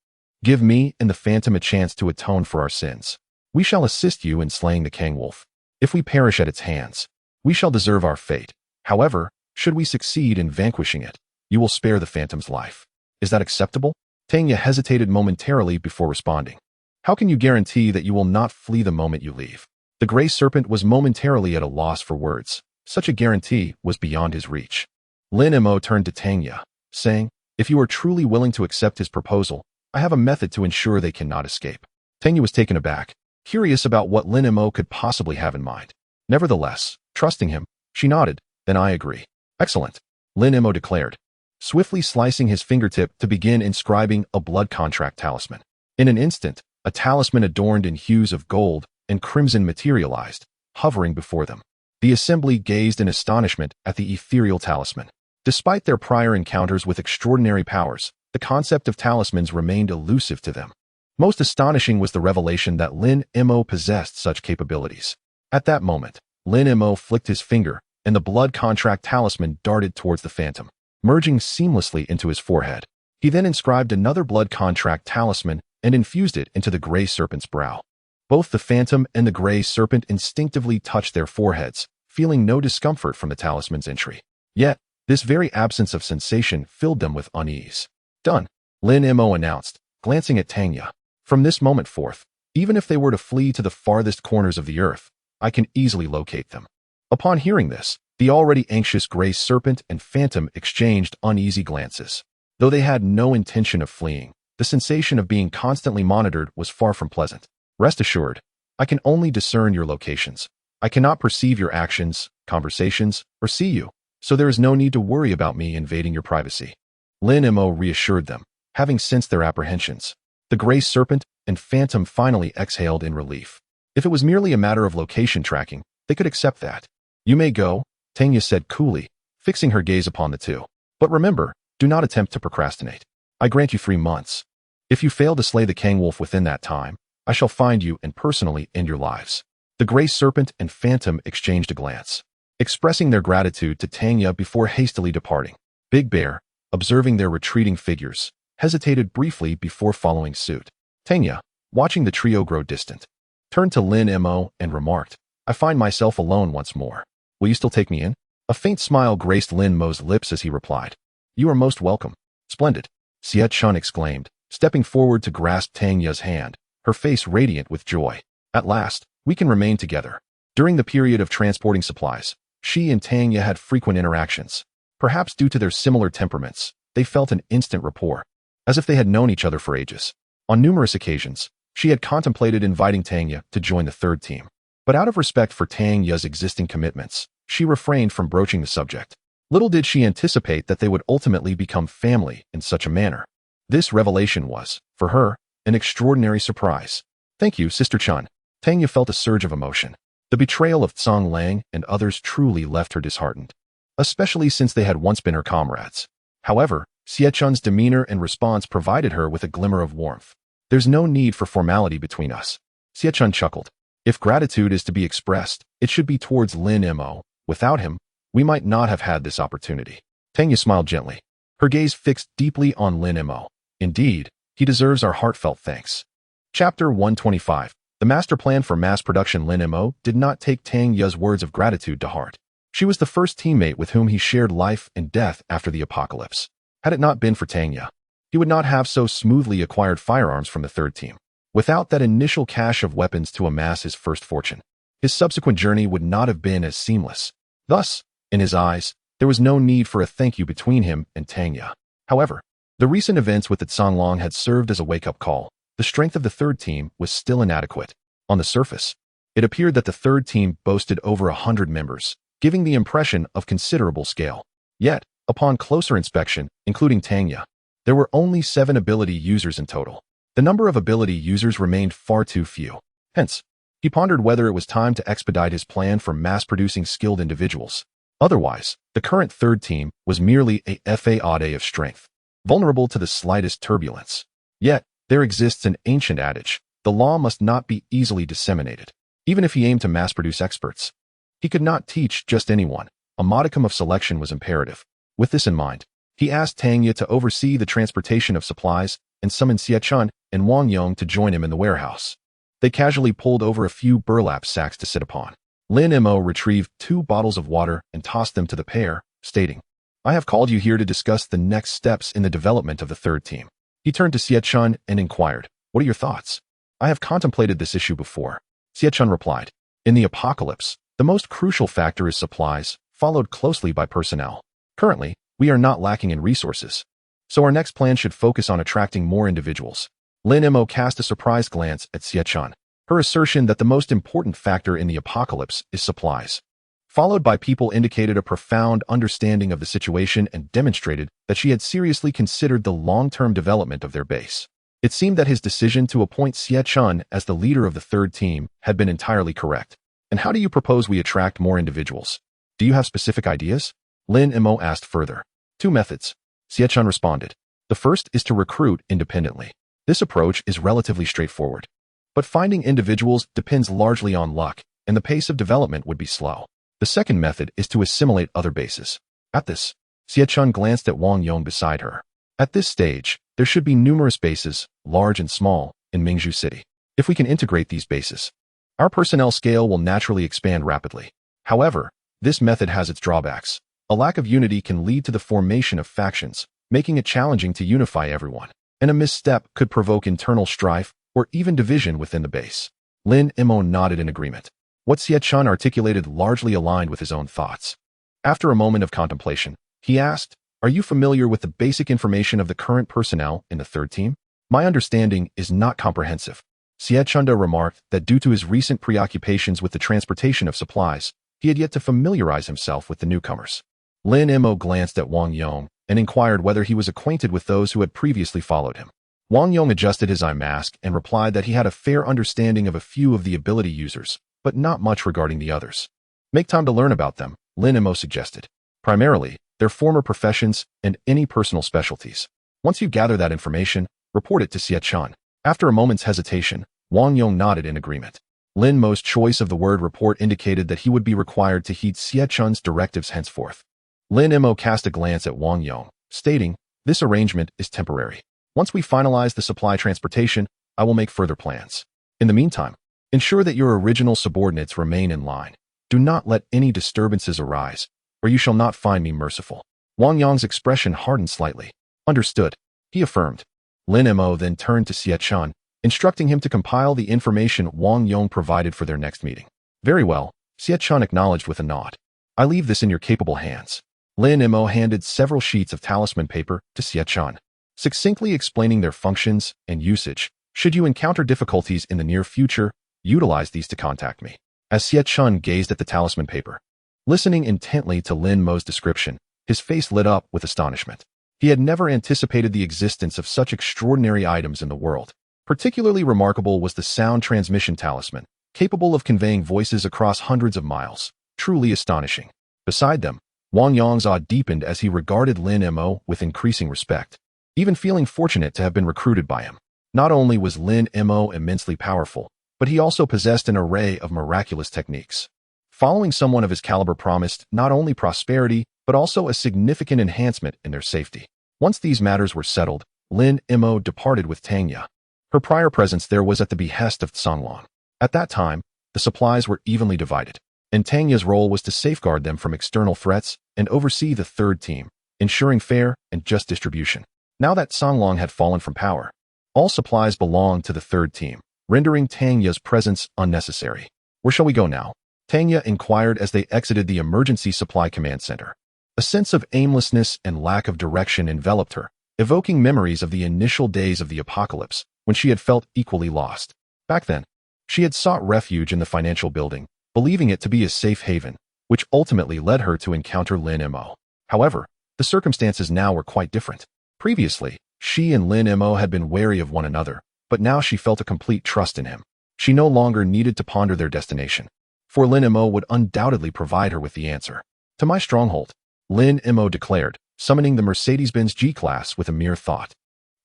Give me and the Phantom a chance to atone for our sins. We shall assist you in slaying the Kang Wolf. If we perish at its hands, we shall deserve our fate. However, should we succeed in vanquishing it, you will spare the Phantom's life. Is that acceptable? Tanya hesitated momentarily before responding. How can you guarantee that you will not flee the moment you leave? The Gray Serpent was momentarily at a loss for words. Such a guarantee was beyond his reach. Lin Mo turned to Tanya, saying, if you are truly willing to accept his proposal, I have a method to ensure they cannot escape. Tanya was taken aback, curious about what Lin Mo could possibly have in mind. Nevertheless, trusting him, she nodded. Then I agree. Excellent, Lin Mo declared, swiftly slicing his fingertip to begin inscribing a blood contract talisman. In an instant, a talisman adorned in hues of gold and crimson materialized, hovering before them. The assembly gazed in astonishment at the ethereal talisman. Despite their prior encounters with extraordinary powers, the concept of talismans remained elusive to them. Most astonishing was the revelation that Lin Mo possessed such capabilities. At that moment, Lin Mo flicked his finger, and the blood contract talisman darted towards the Phantom, merging seamlessly into his forehead. He then inscribed another blood contract talisman and infused it into the Gray Serpent's brow. Both the Phantom and the Gray Serpent instinctively touched their foreheads, feeling no discomfort from the talisman's entry. Yet, this very absence of sensation filled them with unease. Done, Lin Mo announced, glancing at Tanya. From this moment forth, even if they were to flee to the farthest corners of the earth, I can easily locate them. Upon hearing this, the already anxious Gray Serpent and Phantom exchanged uneasy glances. Though they had no intention of fleeing, the sensation of being constantly monitored was far from pleasant. Rest assured, I can only discern your locations. I cannot perceive your actions, conversations, or see you, so there is no need to worry about me invading your privacy. Lin Mo reassured them, having sensed their apprehensions. The gray serpent and phantom finally exhaled in relief. If it was merely a matter of location tracking, they could accept that. You may go, Tanya said coolly, fixing her gaze upon the two. But remember, do not attempt to procrastinate. I grant you 3 months. If you fail to slay the Kang Wolf within that time, I shall find you and personally end your lives. The gray serpent and phantom exchanged a glance, expressing their gratitude to Tanya before hastily departing. Big Bear, observing their retreating figures, hesitated briefly before following suit. Tanya, watching the trio grow distant, turned to Lin Mo and remarked, I find myself alone once more. Will you still take me in? A faint smile graced Lin Mo's lips as he replied, You are most welcome. Splendid. Xie Chun exclaimed, stepping forward to grasp Tanya's hand, her face radiant with joy. At last, we can remain together. During the period of transporting supplies, she and Tanya had frequent interactions. Perhaps due to their similar temperaments, they felt an instant rapport, as if they had known each other for ages. On numerous occasions, she had contemplated inviting Tanya to join the third team. But out of respect for Tanya's existing commitments, she refrained from broaching the subject. Little did she anticipate that they would ultimately become family in such a manner. This revelation was, for her, an extraordinary surprise. Thank you, Sister Chun. Tanya felt a surge of emotion. The betrayal of Tsang Lang and others truly left her disheartened, especially since they had once been her comrades. However, Xie Chun's demeanor and response provided her with a glimmer of warmth. There's no need for formality between us. Xie Chun chuckled. If gratitude is to be expressed, it should be towards Lin Mo. Without him, we might not have had this opportunity. Tanya smiled gently, her gaze fixed deeply on Lin Mo. Indeed, he deserves our heartfelt thanks. Chapter 125. The master plan for mass production. Lin Mo did not take Tanya's words of gratitude to heart. She was the first teammate with whom he shared life and death after the apocalypse. Had it not been for Tanya, he would not have so smoothly acquired firearms from the third team. Without that initial cache of weapons to amass his first fortune, his subsequent journey would not have been as seamless. Thus, in his eyes, there was no need for a thank you between him and Tanya. However, the recent events with the Tsang had served as a wake-up call. The strength of the third team was still inadequate. On the surface, it appeared that the third team boasted over 100 members, giving the impression of considerable scale. Yet, upon closer inspection, including Tanya, there were only 7 ability users in total. The number of ability users remained far too few. Hence, he pondered whether it was time to expedite his plan for mass-producing skilled individuals. Otherwise, the current third team was merely a fade of strength, vulnerable to the slightest turbulence. Yet, there exists an ancient adage, the law must not be easily disseminated. Even if he aimed to mass-produce experts, he could not teach just anyone. A modicum of selection was imperative. With this in mind, he asked Tanya to oversee the transportation of supplies and summoned Xie Chun and Wang Yong to join him in the warehouse. They casually pulled over a few burlap sacks to sit upon. Lin Mo retrieved 2 bottles of water and tossed them to the pair, stating, I have called you here to discuss the next steps in the development of the third team. He turned to Xie Chun and inquired, What are your thoughts? I have contemplated this issue before. Xie Chun replied, In the apocalypse, the most crucial factor is supplies, followed closely by personnel. Currently, we are not lacking in resources, so our next plan should focus on attracting more individuals. Lin Mo cast a surprised glance at Xie Chun. Her assertion that the most important factor in the apocalypse is supplies, followed by people, indicated a profound understanding of the situation and demonstrated that she had seriously considered the long-term development of their base. It seemed that his decision to appoint Xie Chun as the leader of the third team had been entirely correct. And how do you propose we attract more individuals? Do you have specific ideas? Lin Mo asked further. 2 methods. Xie Chun responded. The first is to recruit independently. This approach is relatively straightforward. But finding individuals depends largely on luck, and the pace of development would be slow. The second method is to assimilate other bases. At this, Xie Chun glanced at Wang Yong beside her. At this stage, there should be numerous bases, large and small, in Mingzhu City. If we can integrate these bases, our personnel scale will naturally expand rapidly. However, this method has its drawbacks. A lack of unity can lead to the formation of factions, making it challenging to unify everyone, and a misstep could provoke internal strife or even division within the base. Lin Mo nodded in agreement. What Xie Chun articulated largely aligned with his own thoughts. After a moment of contemplation, he asked, Are you familiar with the basic information of the current personnel in the third team? My understanding is not comprehensive. Chunda remarked that due to his recent preoccupations with the transportation of supplies, he had yet to familiarize himself with the newcomers. Lin Mo glanced at Wang Yong and inquired whether he was acquainted with those who had previously followed him. Wang Yong adjusted his eye mask and replied that he had a fair understanding of a few of the ability users, but not much regarding the others. Make time to learn about them, Lin Mo suggested. Primarily, their former professions and any personal specialties. Once you gather that information, report it to Xie Chun. After a moment's hesitation, Wang Yong nodded in agreement. Lin Mo's choice of the word report indicated that he would be required to heed Xie Chun's directives henceforth. Lin Mo cast a glance at Wang Yong, stating, "This arrangement is temporary. Once we finalize the supply transportation, I will make further plans. In the meantime, ensure that your original subordinates remain in line. Do not let any disturbances arise, or you shall not find me merciful." Wang Yong's expression hardened slightly. "Understood," he affirmed. Lin Mo then turned to Xie Chun, instructing him to compile the information Wang Yong provided for their next meeting. "Very well," Xie Chun acknowledged with a nod. "I leave this in your capable hands." Lin Mo handed several sheets of talisman paper to Xie Chun, succinctly explaining their functions and usage. "Should you encounter difficulties in the near future, utilize these to contact me." As Xie Chun gazed at the talisman paper, listening intently to Lin Mo's description, his face lit up with astonishment. He had never anticipated the existence of such extraordinary items in the world. Particularly remarkable was the sound transmission talisman, capable of conveying voices across hundreds of miles. Truly astonishing. Beside them, Wang Yong's awe deepened as he regarded Lin Mo with increasing respect, even feeling fortunate to have been recruited by him. Not only was Lin Mo immensely powerful, but he also possessed an array of miraculous techniques. Following someone of his caliber promised not only prosperity, but also a significant enhancement in their safety. Once these matters were settled, Lin Mo departed with Tanya. Her prior presence there was at the behest of Songlong. At that time, the supplies were evenly divided, and Tanya's role was to safeguard them from external threats and oversee the third team, ensuring fair and just distribution. Now that Songlong had fallen from power, all supplies belonged to the third team, rendering Tanya's presence unnecessary. "Where shall we go now?" Tanya inquired as they exited the Emergency Supply Command Center. A sense of aimlessness and lack of direction enveloped her, evoking memories of the initial days of the apocalypse, when she had felt equally lost. Back then, she had sought refuge in the financial building, believing it to be a safe haven, which ultimately led her to encounter Lin Mo. However, the circumstances now were quite different. Previously, she and Lin Mo had been wary of one another, but now she felt a complete trust in him. She no longer needed to ponder their destination, for Lin Mo would undoubtedly provide her with the answer. "To my stronghold," Lin Mo declared, summoning the Mercedes-Benz G-Class with a mere thought.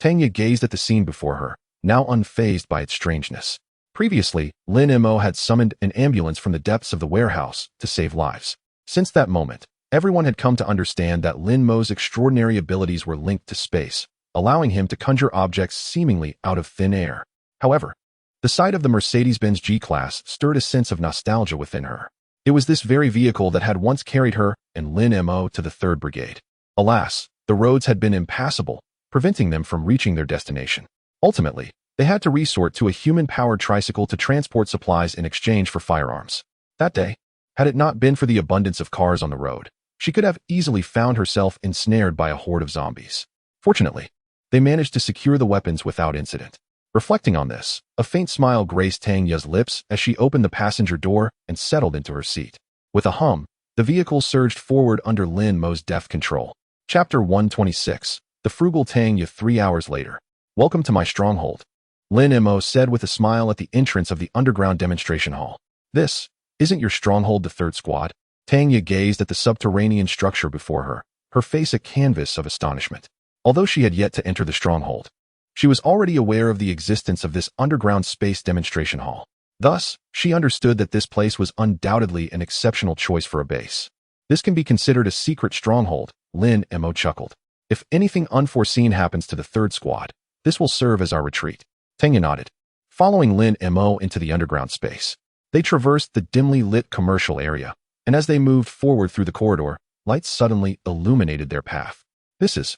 Tanya gazed at the scene before her, now unfazed by its strangeness. Previously, Lin Mo had summoned an ambulance from the depths of the warehouse to save lives. Since that moment, everyone had come to understand that Lin Mo's extraordinary abilities were linked to space, allowing him to conjure objects seemingly out of thin air. However, the sight of the Mercedes-Benz G-Class stirred a sense of nostalgia within her. It was this very vehicle that had once carried her and Lin Mo to the 3rd Brigade. Alas, the roads had been impassable, preventing them from reaching their destination. Ultimately, they had to resort to a human-powered tricycle to transport supplies in exchange for firearms. That day, had it not been for the abundance of cars on the road, she could have easily found herself ensnared by a horde of zombies. Fortunately, they managed to secure the weapons without incident. Reflecting on this, a faint smile graced Tanya's lips as she opened the passenger door and settled into her seat. With a hum, the vehicle surged forward under Lin Mo's deft control. Chapter 126, The Frugal Tanya 3 hours later. "Welcome to my stronghold," Lin Mo said with a smile at the entrance of the underground demonstration hall. "This isn't your stronghold, the 3rd Squad?" Tanya gazed at the subterranean structure before her, her face a canvas of astonishment. Although she had yet to enter the stronghold, she was already aware of the existence of this underground space demonstration hall. Thus, she understood that this place was undoubtedly an exceptional choice for a base. "This can be considered a secret stronghold," Lin Mo chuckled. "If anything unforeseen happens to the 3rd Squad, this will serve as our retreat." Tanya nodded. Following Lin Mo into the underground space, they traversed the dimly lit commercial area, and as they moved forward through the corridor, lights suddenly illuminated their path. "This is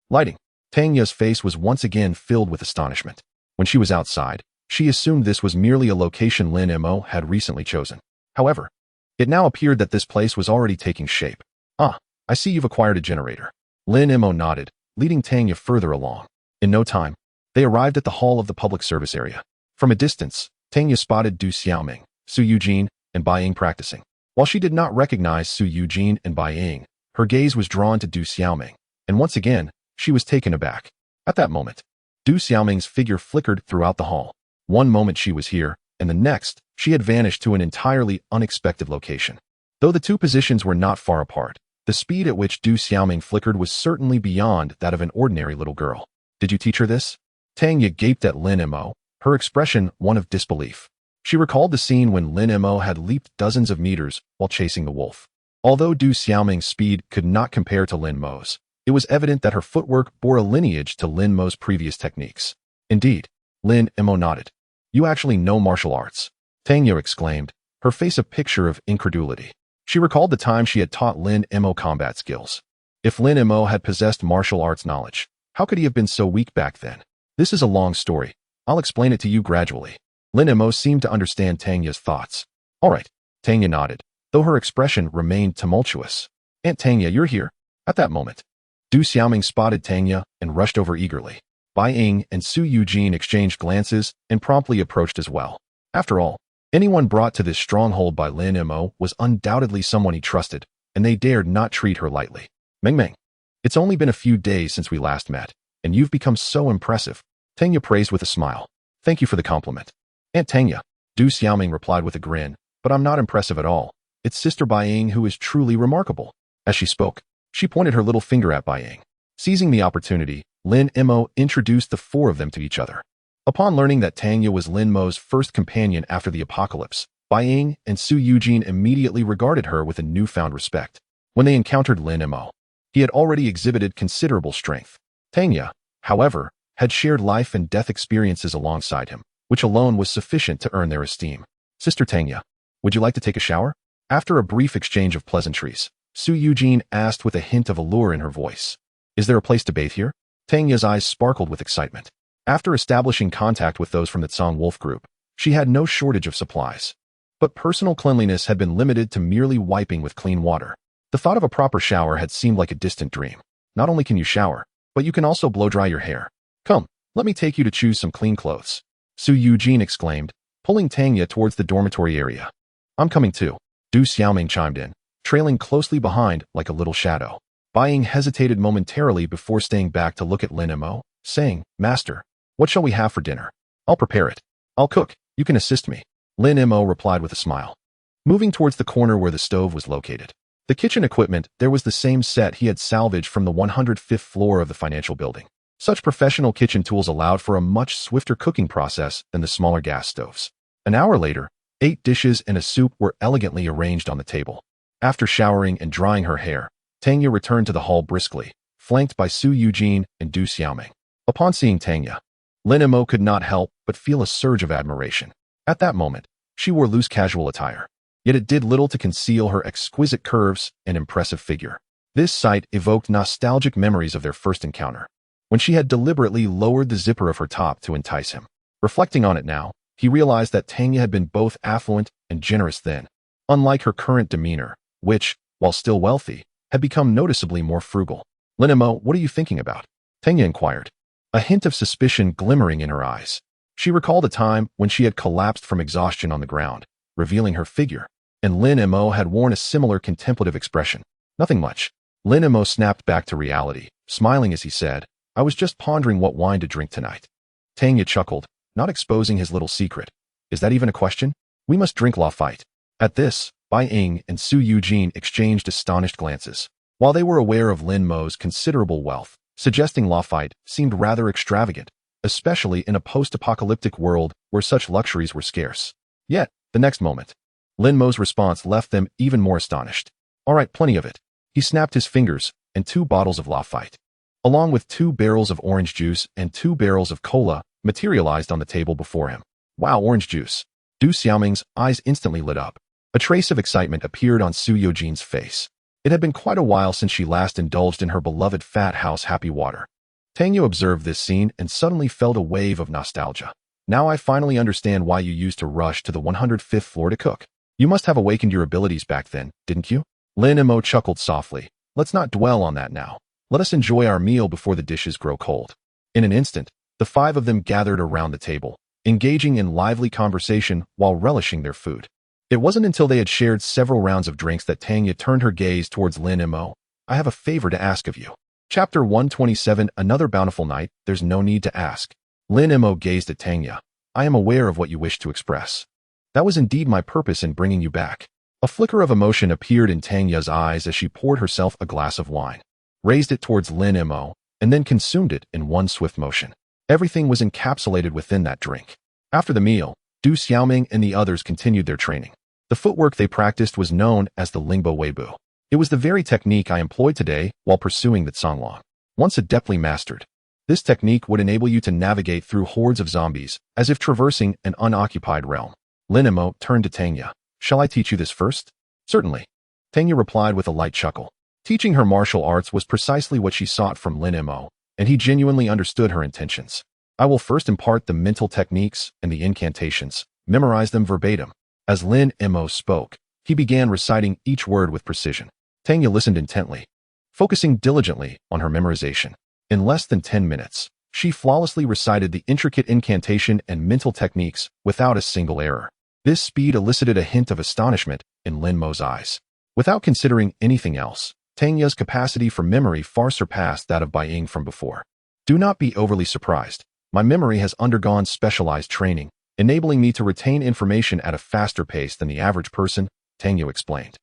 lighting." Tanya's face was once again filled with astonishment. When she was outside, she assumed this was merely a location Lin Mo had recently chosen. However, it now appeared that this place was already taking shape. "Ah, I see you've acquired a generator." Lin Mo nodded, leading Tanya further along. In no time, they arrived at the hall of the public service area. From a distance, Tanya spotted Du Xiaoming, Su Yujin, and Bai Ying practicing. While she did not recognize Su Yujin and Bai Ying, her gaze was drawn to Du Xiaoming, and once again, she was taken aback. At that moment, Du Xiaoming's figure flickered throughout the hall. One moment she was here, and the next, she had vanished to an entirely unexpected location. Though the two positions were not far apart, the speed at which Du Xiaoming flickered was certainly beyond that of an ordinary little girl. Did you teach her this? Tanya gaped at Lin Mo, her expression one of disbelief. She recalled the scene when Lin Mo had leaped dozens of meters while chasing the wolf. Although Du Xiaoming's speed could not compare to Lin Mo's, it was evident that her footwork bore a lineage to Lin Mo's previous techniques. Indeed, Lin Mo nodded. You actually know martial arts, Tanya exclaimed, her face a picture of incredulity. She recalled the time she had taught Lin Mo combat skills. If Lin Mo had possessed martial arts knowledge, how could he have been so weak back then? This is a long story. I'll explain it to you gradually. Lin Mo seemed to understand Tanya's thoughts. All right, Tanya nodded, though her expression remained tumultuous. Aunt Tanya, you're here. At that moment, Du Xiaoming spotted Tanya and rushed over eagerly. Bai Ying and Su Yujin exchanged glances and promptly approached as well. After all, anyone brought to this stronghold by Lin Mo was undoubtedly someone he trusted, and they dared not treat her lightly. Meng Meng, it's only been a few days since we last met, and you've become so impressive, Tanya praised with a smile. Thank you for the compliment. Aunt Tanya, Du Xiaoming replied with a grin, but I'm not impressive at all. It's Sister Bai Ying who is truly remarkable. As she spoke, she pointed her little finger at Bai Ying. Seizing the opportunity, Lin Mo introduced the four of them to each other. Upon learning that Tanya was Lin Mo's first companion after the apocalypse, Bai Ying and Su Yujin immediately regarded her with a newfound respect. When they encountered Lin Mo, he had already exhibited considerable strength. Tanya, however, had shared life and death experiences alongside him, which alone was sufficient to earn their esteem. Sister Tanya, would you like to take a shower? After a brief exchange of pleasantries, Su Yujin asked with a hint of allure in her voice. Is there a place to bathe here? Tanya's eyes sparkled with excitement. After establishing contact with those from the Tsang Wolf group, she had no shortage of supplies. But personal cleanliness had been limited to merely wiping with clean water. The thought of a proper shower had seemed like a distant dream. Not only can you shower, but you can also blow-dry your hair. Come, let me take you to choose some clean clothes, Su Yujin exclaimed, pulling Tanya towards the dormitory area. I'm coming too, Du Xiaoming chimed in, trailing closely behind like a little shadow. Bai Ying hesitated momentarily before staying back to look at Lin Mo, saying, Master, what shall we have for dinner? I'll prepare it. I'll cook. You can assist me. Lin Mo replied with a smile. Moving towards the corner where the stove was located. The kitchen equipment, there was the same set he had salvaged from the 105th floor of the financial building. Such professional kitchen tools allowed for a much swifter cooking process than the smaller gas stoves. An hour later, 8 dishes and a soup were elegantly arranged on the table. After showering and drying her hair, Tanya returned to the hall briskly, flanked by Su Yujin and Du Xiaoming. Upon seeing Tanya, Lin Mo could not help but feel a surge of admiration. At that moment, she wore loose casual attire, yet it did little to conceal her exquisite curves and impressive figure. This sight evoked nostalgic memories of their first encounter, when she had deliberately lowered the zipper of her top to entice him. Reflecting on it now, he realized that Tanya had been both affluent and generous then, unlike her current demeanor, which, while still wealthy, had become noticeably more frugal. Lin Mo, what are you thinking about? Tanya inquired, a hint of suspicion glimmering in her eyes. She recalled a time when she had collapsed from exhaustion on the ground, revealing her figure, and Lin Mo had worn a similar contemplative expression. Nothing much. Lin Mo snapped back to reality, smiling as he said, I was just pondering what wine to drink tonight. Tanya chuckled, not exposing his little secret. Is that even a question? We must drink Lafite. At this, Bai Ying and Su Yujin exchanged astonished glances. While they were aware of Lin Mo's considerable wealth, suggesting Lafite seemed rather extravagant, especially in a post-apocalyptic world where such luxuries were scarce. Yet, the next moment, Lin Mo's response left them even more astonished. All right, plenty of it. He snapped his fingers, and 2 bottles of Lafite, along with 2 barrels of orange juice and 2 barrels of cola, materialized on the table before him. Wow, orange juice. Du Xiaoming's eyes instantly lit up. A trace of excitement appeared on Su Yujin's face. It had been quite a while since she last indulged in her beloved fat house happy water. Tanya observed this scene and suddenly felt a wave of nostalgia. Now I finally understand why you used to rush to the 105th floor to cook. You must have awakened your abilities back then, didn't you? Lin Mo chuckled softly. Let's not dwell on that now. Let us enjoy our meal before the dishes grow cold. In an instant, the 5 of them gathered around the table, engaging in lively conversation while relishing their food. It wasn't until they had shared several rounds of drinks that Tanya turned her gaze towards Lin Mo. I have a favor to ask of you. Chapter 127, Another Bountiful Night, There's No Need to Ask. Lin Mo gazed at Tanya. I am aware of what you wish to express. That was indeed my purpose in bringing you back. A flicker of emotion appeared in Tanya's eyes as she poured herself a glass of wine, raised it towards Lin Mo, and then consumed it in one swift motion. Everything was encapsulated within that drink. After the meal, Du Xiaoming and the others continued their training. The footwork they practiced was known as the Lingbo Weibo. It was the very technique I employed today while pursuing the Songlong. Once adeptly mastered, this technique would enable you to navigate through hordes of zombies as if traversing an unoccupied realm. Lin Mo turned to Tanya. Shall I teach you this first? Certainly. Tanya replied with a light chuckle. Teaching her martial arts was precisely what she sought from Lin Mo, and he genuinely understood her intentions. I will first impart the mental techniques and the incantations, memorize them verbatim. As Lin Mo spoke, he began reciting each word with precision. Tanya listened intently, focusing diligently on her memorization. In less than 10 minutes, she flawlessly recited the intricate incantation and mental techniques without a single error. This speed elicited a hint of astonishment in Lin Mo's eyes. Without considering anything else, Tanya's capacity for memory far surpassed that of Bai Ying from before. Do not be overly surprised. My memory has undergone specialized training, enabling me to retain information at a faster pace than the average person, Tanya explained.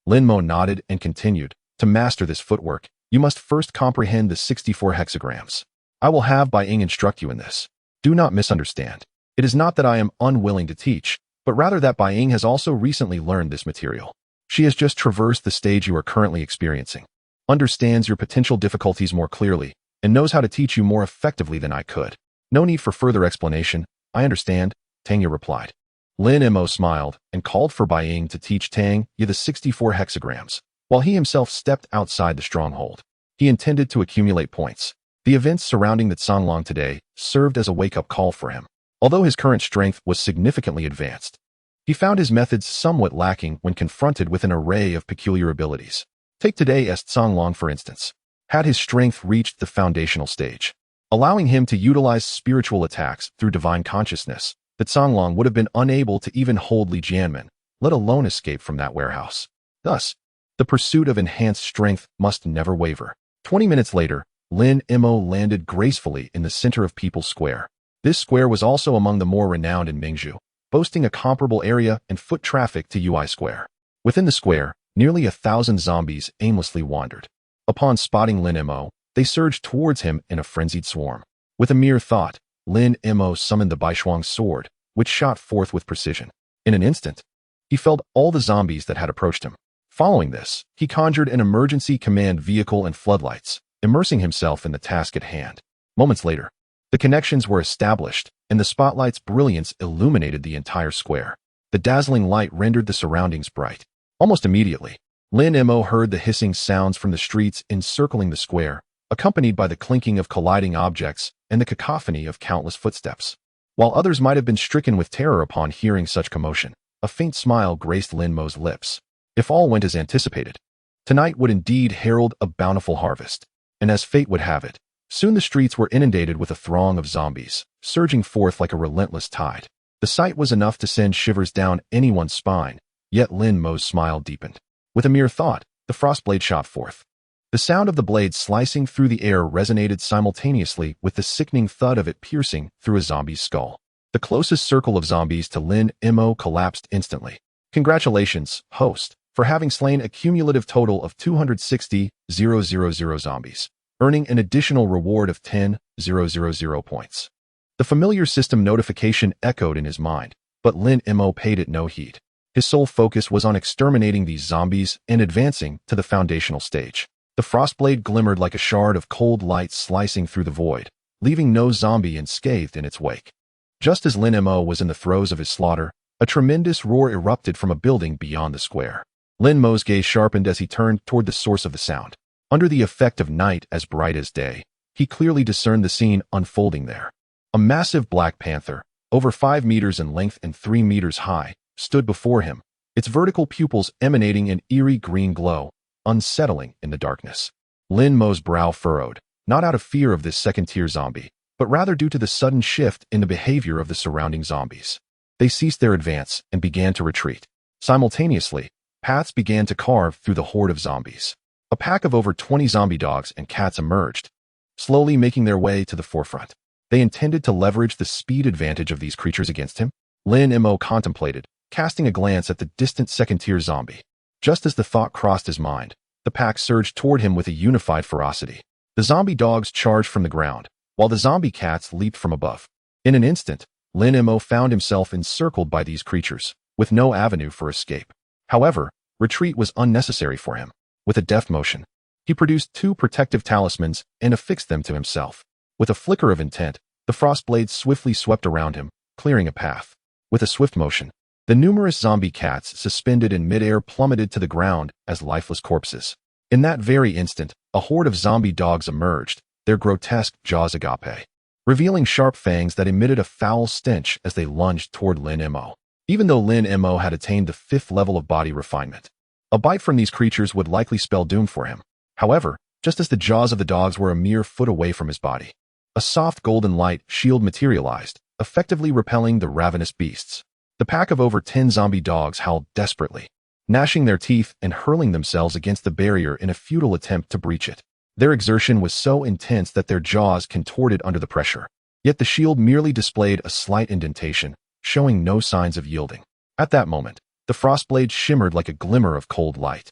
Lin Mo nodded and continued. To master this footwork, you must first comprehend the 64 hexagrams. I will have Bai Ying instruct you in this. Do not misunderstand. It is not that I am unwilling to teach, but rather that Bai Ying has also recently learned this material. She has just traversed the stage you are currently experiencing, understands your potential difficulties more clearly, and knows how to teach you more effectively than I could. No need for further explanation. I understand, Tanya replied. Lin Mo smiled and called for Bai Ying to teach Tanya the 64 hexagrams, while he himself stepped outside the stronghold. He intended to accumulate points. The events surrounding the Songlong today served as a wake-up call for him. Although his current strength was significantly advanced, he found his methods somewhat lacking when confronted with an array of peculiar abilities. Take today's Songlong for instance. Had his strength reached the foundational stage, allowing him to utilize spiritual attacks through divine consciousness, the Songlong would have been unable to even hold Li Jianmen, let alone escape from that warehouse. Thus, the pursuit of enhanced strength must never waver. 20 minutes later, Lin Mo landed gracefully in the center of People's Square. This square was also among the more renowned in Mingzhu, boasting a comparable area and foot traffic to Ui Square. Within the square, nearly 1,000 zombies aimlessly wandered. Upon spotting Lin Mo, they surged towards him in a frenzied swarm. With a mere thought, Lin Mo summoned the Baishuang sword, which shot forth with precision. In an instant, he felled all the zombies that had approached him. Following this, he conjured an emergency command vehicle and floodlights, immersing himself in the task at hand. Moments later, the connections were established, and the spotlight's brilliance illuminated the entire square. The dazzling light rendered the surroundings bright. Almost immediately, Lin Mo heard the hissing sounds from the streets encircling the square, accompanied by the clinking of colliding objects and the cacophony of countless footsteps. While others might have been stricken with terror upon hearing such commotion, a faint smile graced Lin Mo's lips. If all went as anticipated, tonight would indeed herald a bountiful harvest. And as fate would have it, soon the streets were inundated with a throng of zombies, surging forth like a relentless tide. The sight was enough to send shivers down anyone's spine, yet Lin Mo's smile deepened. With a mere thought, the frostblade shot forth. The sound of the blade slicing through the air resonated simultaneously with the sickening thud of it piercing through a zombie's skull. The closest circle of zombies to Lin Mo collapsed instantly. Congratulations, host, for having slain a cumulative total of 260,000 zombies, earning an additional reward of 10,000 points. The familiar system notification echoed in his mind, but Lin Mo paid it no heed. His sole focus was on exterminating these zombies and advancing to the foundational stage. The frostblade glimmered like a shard of cold light slicing through the void, leaving no zombie unscathed in its wake. Just as Lin Mo was in the throes of his slaughter, a tremendous roar erupted from a building beyond the square. Lin Mo's gaze sharpened as he turned toward the source of the sound. Under the effect of night as bright as day, he clearly discerned the scene unfolding there. A massive black panther, over 5 meters in length and 3 meters high, stood before him, its vertical pupils emanating an eerie green glow, unsettling in the darkness. Lin Mo's brow furrowed, not out of fear of this second-tier zombie, but rather due to the sudden shift in the behavior of the surrounding zombies. They ceased their advance and began to retreat. Simultaneously, paths began to carve through the horde of zombies. A pack of over 20 zombie dogs and cats emerged, slowly making their way to the forefront. They intended to leverage the speed advantage of these creatures against him. Lin Mo contemplated, casting a glance at the distant second-tier zombie. Just as the thought crossed his mind, the pack surged toward him with a unified ferocity. The zombie dogs charged from the ground, while the zombie cats leaped from above. In an instant, Lin Mo found himself encircled by these creatures, with no avenue for escape. However, retreat was unnecessary for him. With a deft motion, he produced 2 protective talismans and affixed them to himself. With a flicker of intent, the frost blades swiftly swept around him, clearing a path. With a swift motion, the numerous zombie cats suspended in midair plummeted to the ground as lifeless corpses. In that very instant, a horde of zombie dogs emerged, their grotesque jaws agape, revealing sharp fangs that emitted a foul stench as they lunged toward Lin Mo. Even though Lin Mo had attained the 5th level of body refinement, a bite from these creatures would likely spell doom for him. However, just as the jaws of the dogs were a mere foot away from his body, a soft golden light shield materialized, effectively repelling the ravenous beasts. The pack of over 10 zombie dogs howled desperately, gnashing their teeth and hurling themselves against the barrier in a futile attempt to breach it. Their exertion was so intense that their jaws contorted under the pressure. Yet the shield merely displayed a slight indentation, showing no signs of yielding. At that moment, the frost blade shimmered like a glimmer of cold light,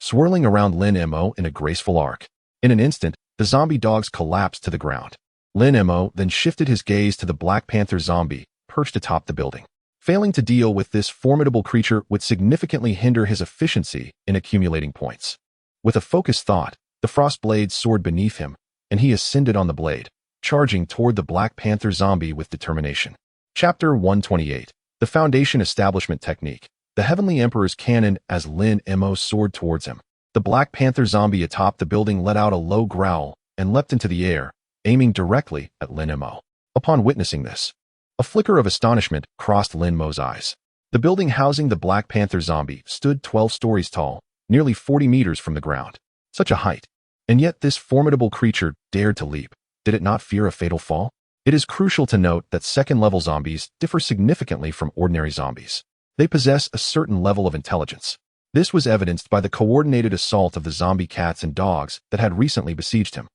swirling around Lin Mo in a graceful arc. In an instant, the zombie dogs collapsed to the ground. Lin Mo then shifted his gaze to the Black Panther zombie, perched atop the building. Failing to deal with this formidable creature would significantly hinder his efficiency in accumulating points. With a focused thought, the frost blade soared beneath him, and he ascended on the blade, charging toward the Black Panther zombie with determination. Chapter 128. The Foundation Establishment Technique. The Heavenly Emperor's Cannon. As Lin Mo soared towards him, the Black Panther zombie atop the building let out a low growl and leapt into the air, aiming directly at Lin Mo. Upon witnessing this, a flicker of astonishment crossed Lin Mo's eyes. The building housing the Black Panther zombie stood 12 stories tall, nearly 40 meters from the ground. Such a height. And yet this formidable creature dared to leap. Did it not fear a fatal fall? It is crucial to note that second-level zombies differ significantly from ordinary zombies. They possess a certain level of intelligence. This was evidenced by the coordinated assault of the zombie cats and dogs that had recently besieged him.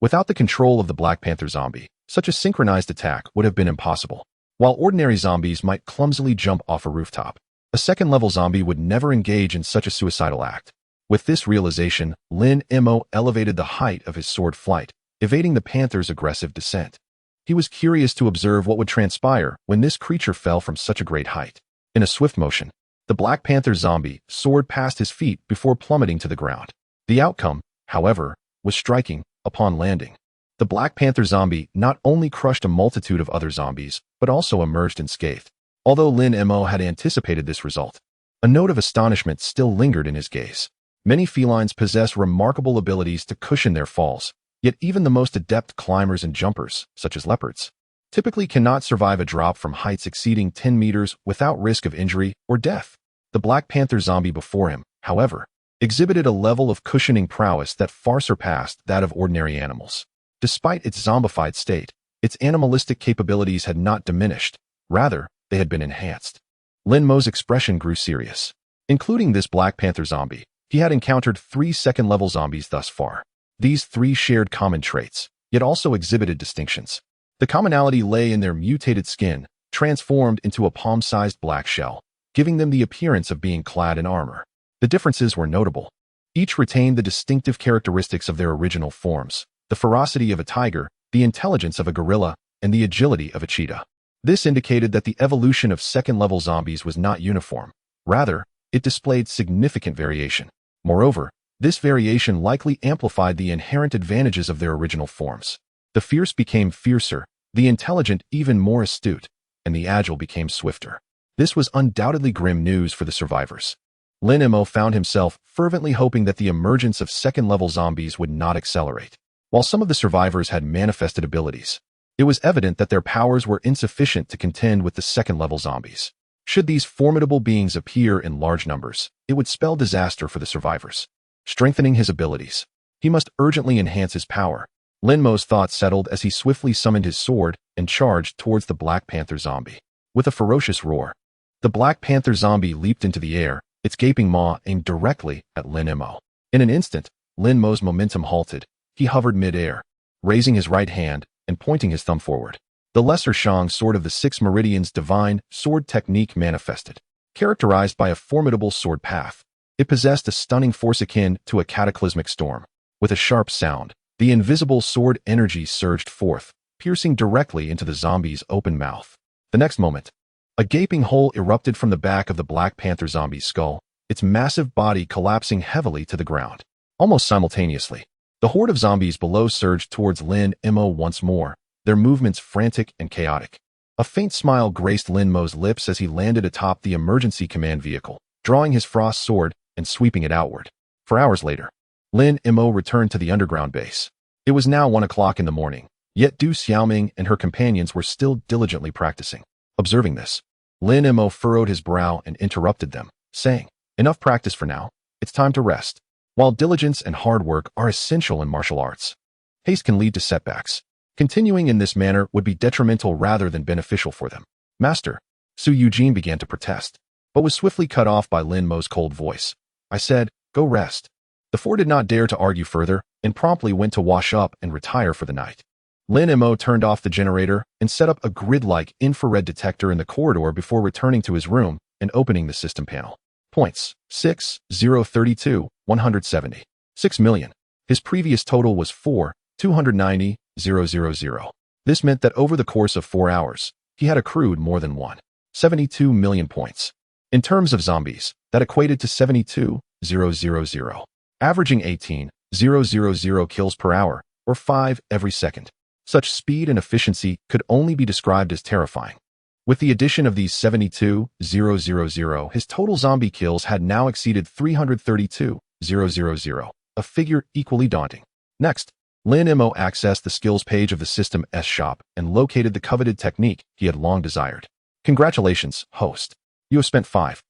Without the control of the Black Panther zombie, such a synchronized attack would have been impossible. While ordinary zombies might clumsily jump off a rooftop, a second-level zombie would never engage in such a suicidal act. With this realization, Lin Mo elevated the height of his sword flight, evading the panther's aggressive descent. He was curious to observe what would transpire when this creature fell from such a great height. In a swift motion, the Black Panther zombie soared past his feet before plummeting to the ground. The outcome, however, was striking. Upon landing, the Black Panther zombie not only crushed a multitude of other zombies, but also emerged unscathed. Although Lin Mo had anticipated this result, a note of astonishment still lingered in his gaze. Many felines possess remarkable abilities to cushion their falls, yet even the most adept climbers and jumpers, such as leopards, typically cannot survive a drop from heights exceeding 10 meters without risk of injury or death. The Black Panther zombie before him, however, exhibited a level of cushioning prowess that far surpassed that of ordinary animals. Despite its zombified state, its animalistic capabilities had not diminished. Rather, they had been enhanced. Lin Mo's expression grew serious. Including this Black Panther zombie, he had encountered 3 second-level zombies thus far. These 3 shared common traits, yet also exhibited distinctions. The commonality lay in their mutated skin, transformed into a palm-sized black shell, giving them the appearance of being clad in armor. The differences were notable. Each retained the distinctive characteristics of their original forms: the ferocity of a tiger, the intelligence of a gorilla, and the agility of a cheetah. This indicated that the evolution of second-level zombies was not uniform. Rather, it displayed significant variation. Moreover, this variation likely amplified the inherent advantages of their original forms. The fierce became fiercer, the intelligent even more astute, and the agile became swifter. This was undoubtedly grim news for the survivors. Lin Mo found himself fervently hoping that the emergence of second-level zombies would not accelerate. While some of the survivors had manifested abilities, it was evident that their powers were insufficient to contend with the second-level zombies. Should these formidable beings appear in large numbers, it would spell disaster for the survivors. Strengthening his abilities, he must urgently enhance his power. Lin Mo's thoughts settled as he swiftly summoned his sword and charged towards the Black Panther zombie. With a ferocious roar, the Black Panther zombie leaped into the air, its gaping maw aimed directly at Lin Mo. In an instant, Lin Mo's momentum halted. He hovered mid-air, raising his right hand and pointing his thumb forward. The Lesser Shang Sword of the Six Meridians divine sword technique manifested, characterized by a formidable sword path. It possessed a stunning force akin to a cataclysmic storm. With a sharp sound, the invisible sword energy surged forth, piercing directly into the zombie's open mouth. The next moment, a gaping hole erupted from the back of the Black Panther zombie's skull, its massive body collapsing heavily to the ground. Almost simultaneously, the horde of zombies below surged towards Lin Mo once more, their movements frantic and chaotic. A faint smile graced Lin Mo's lips as he landed atop the emergency command vehicle, drawing his frost sword and sweeping it outward. For hours later, Lin Mo returned to the underground base. It was now 1 o'clock in the morning, yet Du Xiaoming and her companions were still diligently practicing. Observing this, Lin Mo furrowed his brow and interrupted them, saying, "Enough practice for now. It's time to rest." While diligence and hard work are essential in martial arts, haste can lead to setbacks. Continuing in this manner would be detrimental rather than beneficial for them. "Master," Su Eugene began to protest, but was swiftly cut off by Lin Mo's cold voice. "I said, go rest." The four did not dare to argue further and promptly went to wash up and retire for the night. Lin Mo turned off the generator and set up a grid-like infrared detector in the corridor before returning to his room and opening the system panel. Points: 6,032, 170. 6 million. His previous total was 4,290,000. This meant that over the course of 4 hours, he had accrued more than 172 million points. In terms of zombies, that equated to 72,000, averaging 18,000 kills per hour, or 5 every second. Such speed and efficiency could only be described as terrifying. With the addition of these 72,000, his total zombie kills had now exceeded 332,000, a figure equally daunting. Next, Lin Mo accessed the skills page of the system's shop and located the coveted technique he had long desired. Congratulations, host. You have spent 5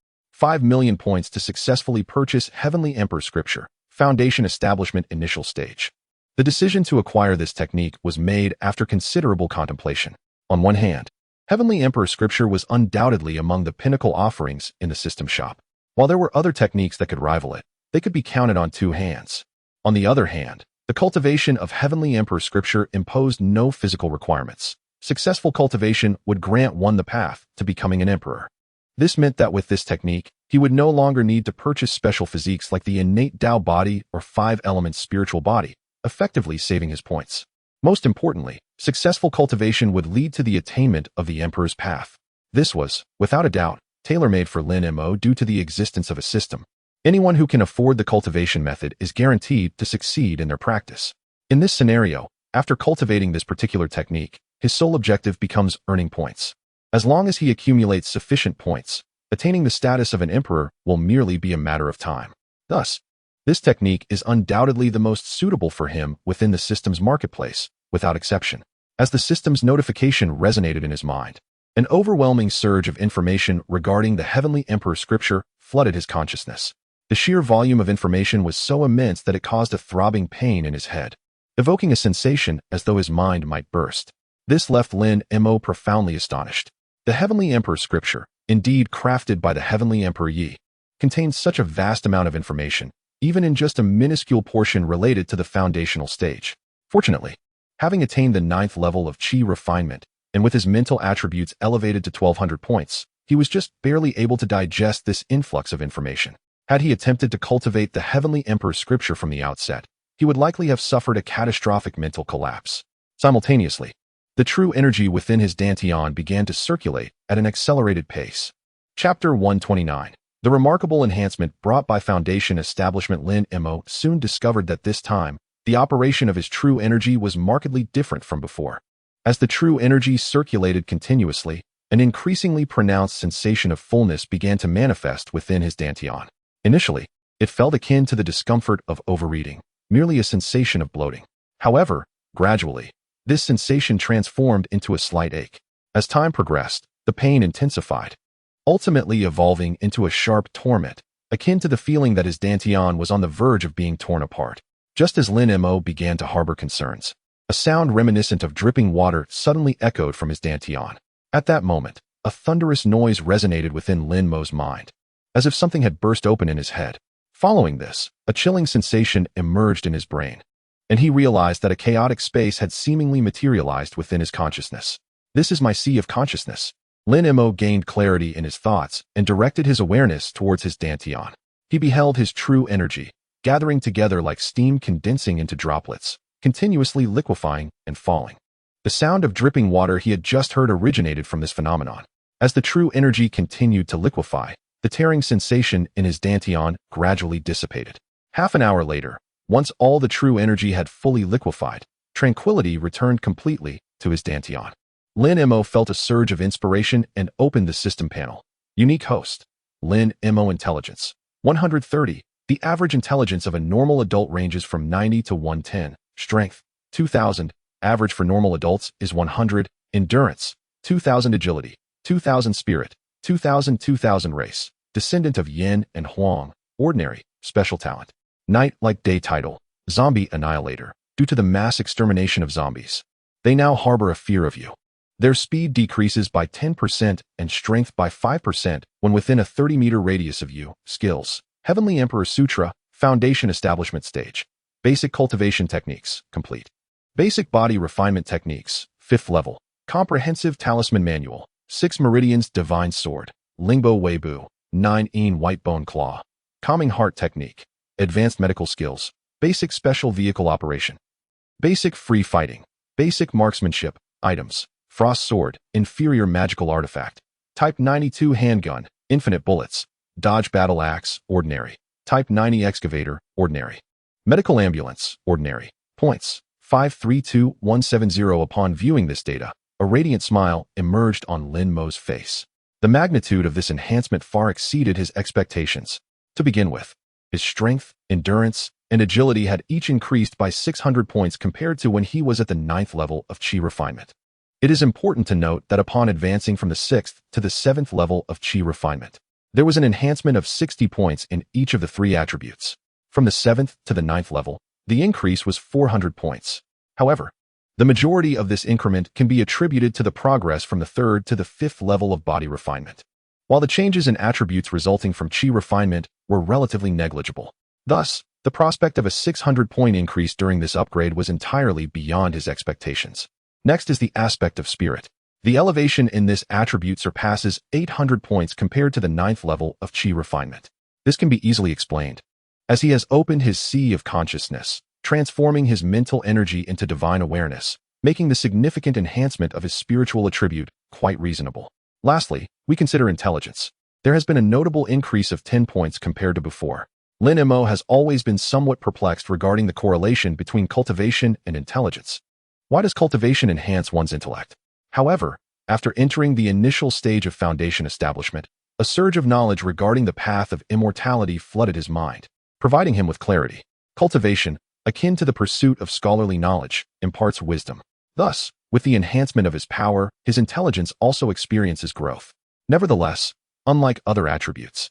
million points to successfully purchase Heavenly Emperor Scripture, Foundation Establishment Initial Stage. The decision to acquire this technique was made after considerable contemplation. On one hand, Heavenly Emperor Scripture was undoubtedly among the pinnacle offerings in the system shop. While there were other techniques that could rival it, they could be counted on 2 hands. On the other hand, the cultivation of Heavenly Emperor Scripture imposed no physical requirements. Successful cultivation would grant one the path to becoming an emperor. This meant that with this technique, he would no longer need to purchase special physiques like the innate Tao body or 5-element spiritual body, effectively saving his points. Most importantly, successful cultivation would lead to the attainment of the Emperor's path. This was, without a doubt, tailor-made for Lin Mo due to the existence of a system. Anyone who can afford the cultivation method is guaranteed to succeed in their practice. In this scenario, after cultivating this particular technique, his sole objective becomes earning points. As long as he accumulates sufficient points, attaining the status of an emperor will merely be a matter of time. Thus, this technique is undoubtedly the most suitable for him within the system's marketplace, without exception. As the system's notification resonated in his mind, an overwhelming surge of information regarding the Heavenly Emperor Scripture flooded his consciousness. The sheer volume of information was so immense that it caused a throbbing pain in his head, evoking a sensation as though his mind might burst. This left Lin Mo profoundly astonished. The Heavenly Emperor Scripture, indeed crafted by the Heavenly Emperor Yi, contains such a vast amount of information, even in just a minuscule portion related to the foundational stage. Fortunately, having attained the 9th level of Qi refinement, and with his mental attributes elevated to 1,200 points, he was just barely able to digest this influx of information. Had he attempted to cultivate the Heavenly Emperor Scripture from the outset, he would likely have suffered a catastrophic mental collapse. Simultaneously, the true energy within his dantian began to circulate at an accelerated pace. Chapter 129. The remarkable enhancement brought by Foundation Establishment. Lin Mo soon discovered that this time, the operation of his true energy was markedly different from before. As the true energy circulated continuously, an increasingly pronounced sensation of fullness began to manifest within his dantian. Initially, it felt akin to the discomfort of overeating, merely a sensation of bloating. However, gradually, this sensation transformed into a slight ache. As time progressed, the pain intensified, ultimately evolving into a sharp torment, akin to the feeling that his dantian was on the verge of being torn apart. Just as Lin Mo began to harbor concerns, A sound reminiscent of dripping water suddenly echoed from his dantian. At that moment, a thunderous noise resonated within Lin Mo's mind, as if something had burst open in his head. Following this, a chilling sensation emerged in his brain, and he realized that a chaotic space had seemingly materialized within his consciousness. This is my sea of consciousness. Lin Mo gained clarity in his thoughts and directed his awareness towards his dantian. He beheld his true energy, gathering together like steam condensing into droplets, continuously liquefying and falling. The sound of dripping water he had just heard originated from this phenomenon. As the true energy continued to liquefy, the tearing sensation in his dantian gradually dissipated. Half an hour later, once all the true energy had fully liquefied, tranquility returned completely to his dantian. Lin Mo felt a surge of inspiration and opened the system panel. Unique host. Lin Mo intelligence. 130. The average intelligence of a normal adult ranges from 90 to 110. Strength. 2000. Average for normal adults is 100. Endurance. 2000. Agility. 2000. Spirit. 2000 race. Descendant of Yin and Huang. Ordinary. Special talent. Night like day title. Zombie annihilator. Due to the mass extermination of zombies, they now harbor a fear of you. Their speed decreases by 10% and strength by 5% when within a 30-meter radius of you. Skills. Heavenly Emperor Sutra. Foundation establishment stage. Basic cultivation techniques. Complete. Basic body refinement techniques. 5th level. Comprehensive talisman manual. 6 meridians divine sword. Lingbo Weibu. 9 white bone claw. Calming heart technique. Advanced medical skills. Basic special vehicle operation. Basic free fighting. Basic marksmanship. Items. Frost sword. Inferior magical artifact. Type 92 handgun. Infinite bullets. Dodge battle axe. Ordinary. Type 90 excavator. Ordinary. Medical ambulance. Ordinary. Points. 532170. Upon viewing this data, a radiant smile emerged on Lin Mo's face. The magnitude of this enhancement far exceeded his expectations. To begin with, his strength, endurance, and agility had each increased by 600 points compared to when he was at the 9th level of Qi refinement. It is important to note that upon advancing from the 6th to the 7th level of Qi refinement, there was an enhancement of 60 points in each of the 3 attributes. From the 7th to the 9th level, the increase was 400 points. However, the majority of this increment can be attributed to the progress from the 3rd to the 5th level of body refinement, while the changes in attributes resulting from Qi refinement were relatively negligible. Thus, the prospect of a 600-point increase during this upgrade was entirely beyond his expectations. Next is the aspect of spirit. The elevation in this attribute surpasses 800 points compared to the 9th level of Qi refinement. This can be easily explained, as he has opened his sea of consciousness, transforming his mental energy into divine awareness, making the significant enhancement of his spiritual attribute quite reasonable. Lastly, we consider intelligence. There has been a notable increase of 10 points compared to before. Lin Mo has always been somewhat perplexed regarding the correlation between cultivation and intelligence. Why does cultivation enhance one's intellect? However, after entering the initial stage of foundation establishment, a surge of knowledge regarding the path of immortality flooded his mind, providing him with clarity. Cultivation, akin to the pursuit of scholarly knowledge, imparts wisdom. Thus, with the enhancement of his power, his intelligence also experiences growth. Nevertheless, unlike other attributes,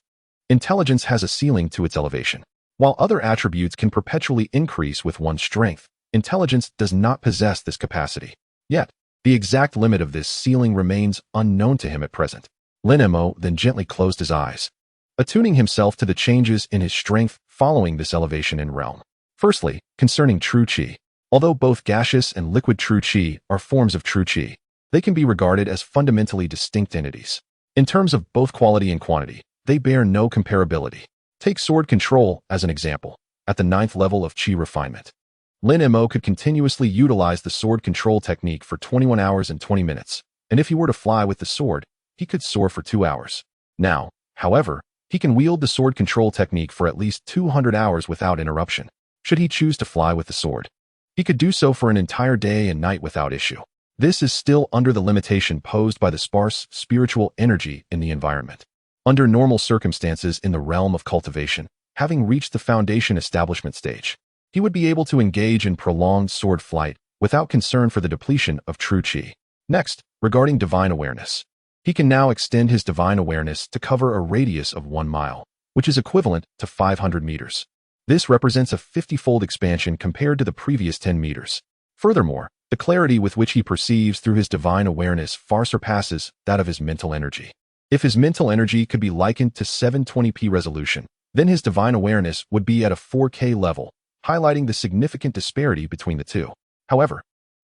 intelligence has a ceiling to its elevation. While other attributes can perpetually increase with one's strength, intelligence does not possess this capacity. Yet, the exact limit of this ceiling remains unknown to him at present. Lin Mo then gently closed his eyes, attuning himself to the changes in his strength following this elevation in realm. Firstly, concerning true Qi. Although both gaseous and liquid true Qi are forms of true Qi, they can be regarded as fundamentally distinct entities. In terms of both quality and quantity, they bear no comparability. Take sword control as an example. At the 9th level of Qi refinement, Lin Mo could continuously utilize the sword control technique for 21 hours and 20 minutes, and if he were to fly with the sword, he could soar for 2 hours. Now, however, he can wield the sword control technique for at least 200 hours without interruption. Should he choose to fly with the sword, he could do so for an entire day and night without issue. This is still under the limitation posed by the sparse spiritual energy in the environment. Under normal circumstances in the realm of cultivation, having reached the foundation establishment stage, he would be able to engage in prolonged sword flight without concern for the depletion of true Qi. Next, regarding divine awareness. He can now extend his divine awareness to cover a radius of 1 mile, which is equivalent to 500 meters. This represents a 50-fold expansion compared to the previous 10 meters. Furthermore, the clarity with which he perceives through his divine awareness far surpasses that of his mental energy. If his mental energy could be likened to 720p resolution, then his divine awareness would be at a 4K level, highlighting the significant disparity between the two. However,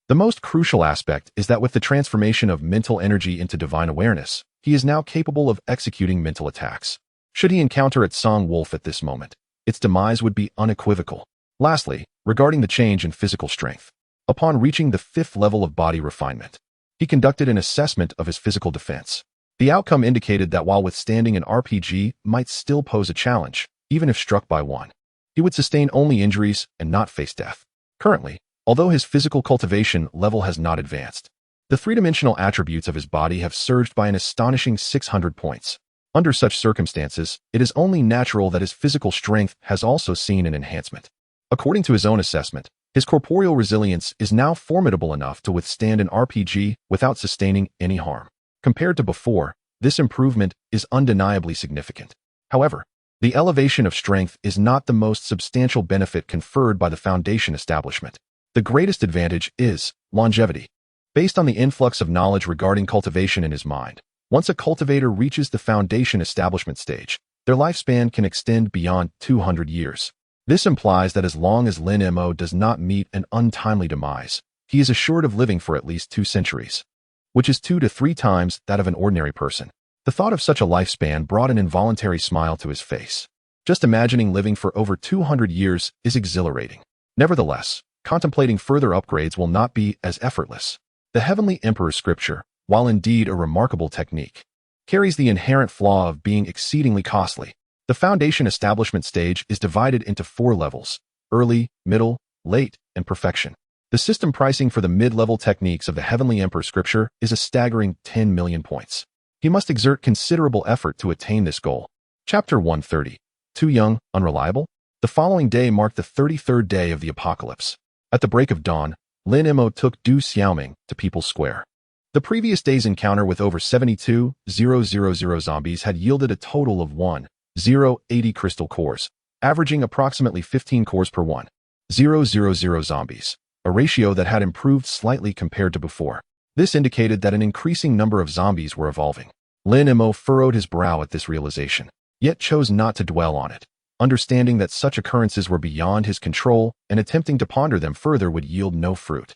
the most crucial aspect is that with the transformation of mental energy into divine awareness, he is now capable of executing mental attacks. Should he encounter its Song Wolf at this moment, its demise would be unequivocal. Lastly, regarding the change in physical strength. Upon reaching the 5th level of body refinement, he conducted an assessment of his physical defense. The outcome indicated that while withstanding an RPG might still pose a challenge, even if struck by one, he would sustain only injuries and not face death. Currently, although his physical cultivation level has not advanced, the three-dimensional attributes of his body have surged by an astonishing 600 points. Under such circumstances, it is only natural that his physical strength has also seen an enhancement. According to his own assessment, his corporeal resilience is now formidable enough to withstand an RPG without sustaining any harm. Compared to before, this improvement is undeniably significant. However, the elevation of strength is not the most substantial benefit conferred by the Foundation establishment. The greatest advantage is longevity. Based on the influx of knowledge regarding cultivation in his mind, once a cultivator reaches the Foundation establishment stage, their lifespan can extend beyond 200 years. This implies that as long as Lin Mo does not meet an untimely demise, he is assured of living for at least 2 centuries, which is 2 to 3 times that of an ordinary person. The thought of such a lifespan brought an involuntary smile to his face. Just imagining living for over 200 years is exhilarating. Nevertheless, contemplating further upgrades will not be as effortless. The Heavenly Emperor's scripture, while indeed a remarkable technique, carries the inherent flaw of being exceedingly costly. The Foundation establishment stage is divided into 4 levels: early, middle, late, and perfection. The system pricing for the mid-level techniques of the Heavenly Emperor scripture is a staggering 10 million points. He must exert considerable effort to attain this goal. Chapter 130. Too young, unreliable? The following day marked the 33rd day of the apocalypse. At the break of dawn, Lin Mo took Du Xiaoming to People's Square. The previous day's encounter with over 72,000 zombies had yielded a total of 1,080 crystal cores, averaging approximately 15 cores per 1,000 zombies, a ratio that had improved slightly compared to before. This indicated that an increasing number of zombies were evolving. Lin Mo furrowed his brow at this realization, yet chose not to dwell on it, understanding that such occurrences were beyond his control and attempting to ponder them further would yield no fruit.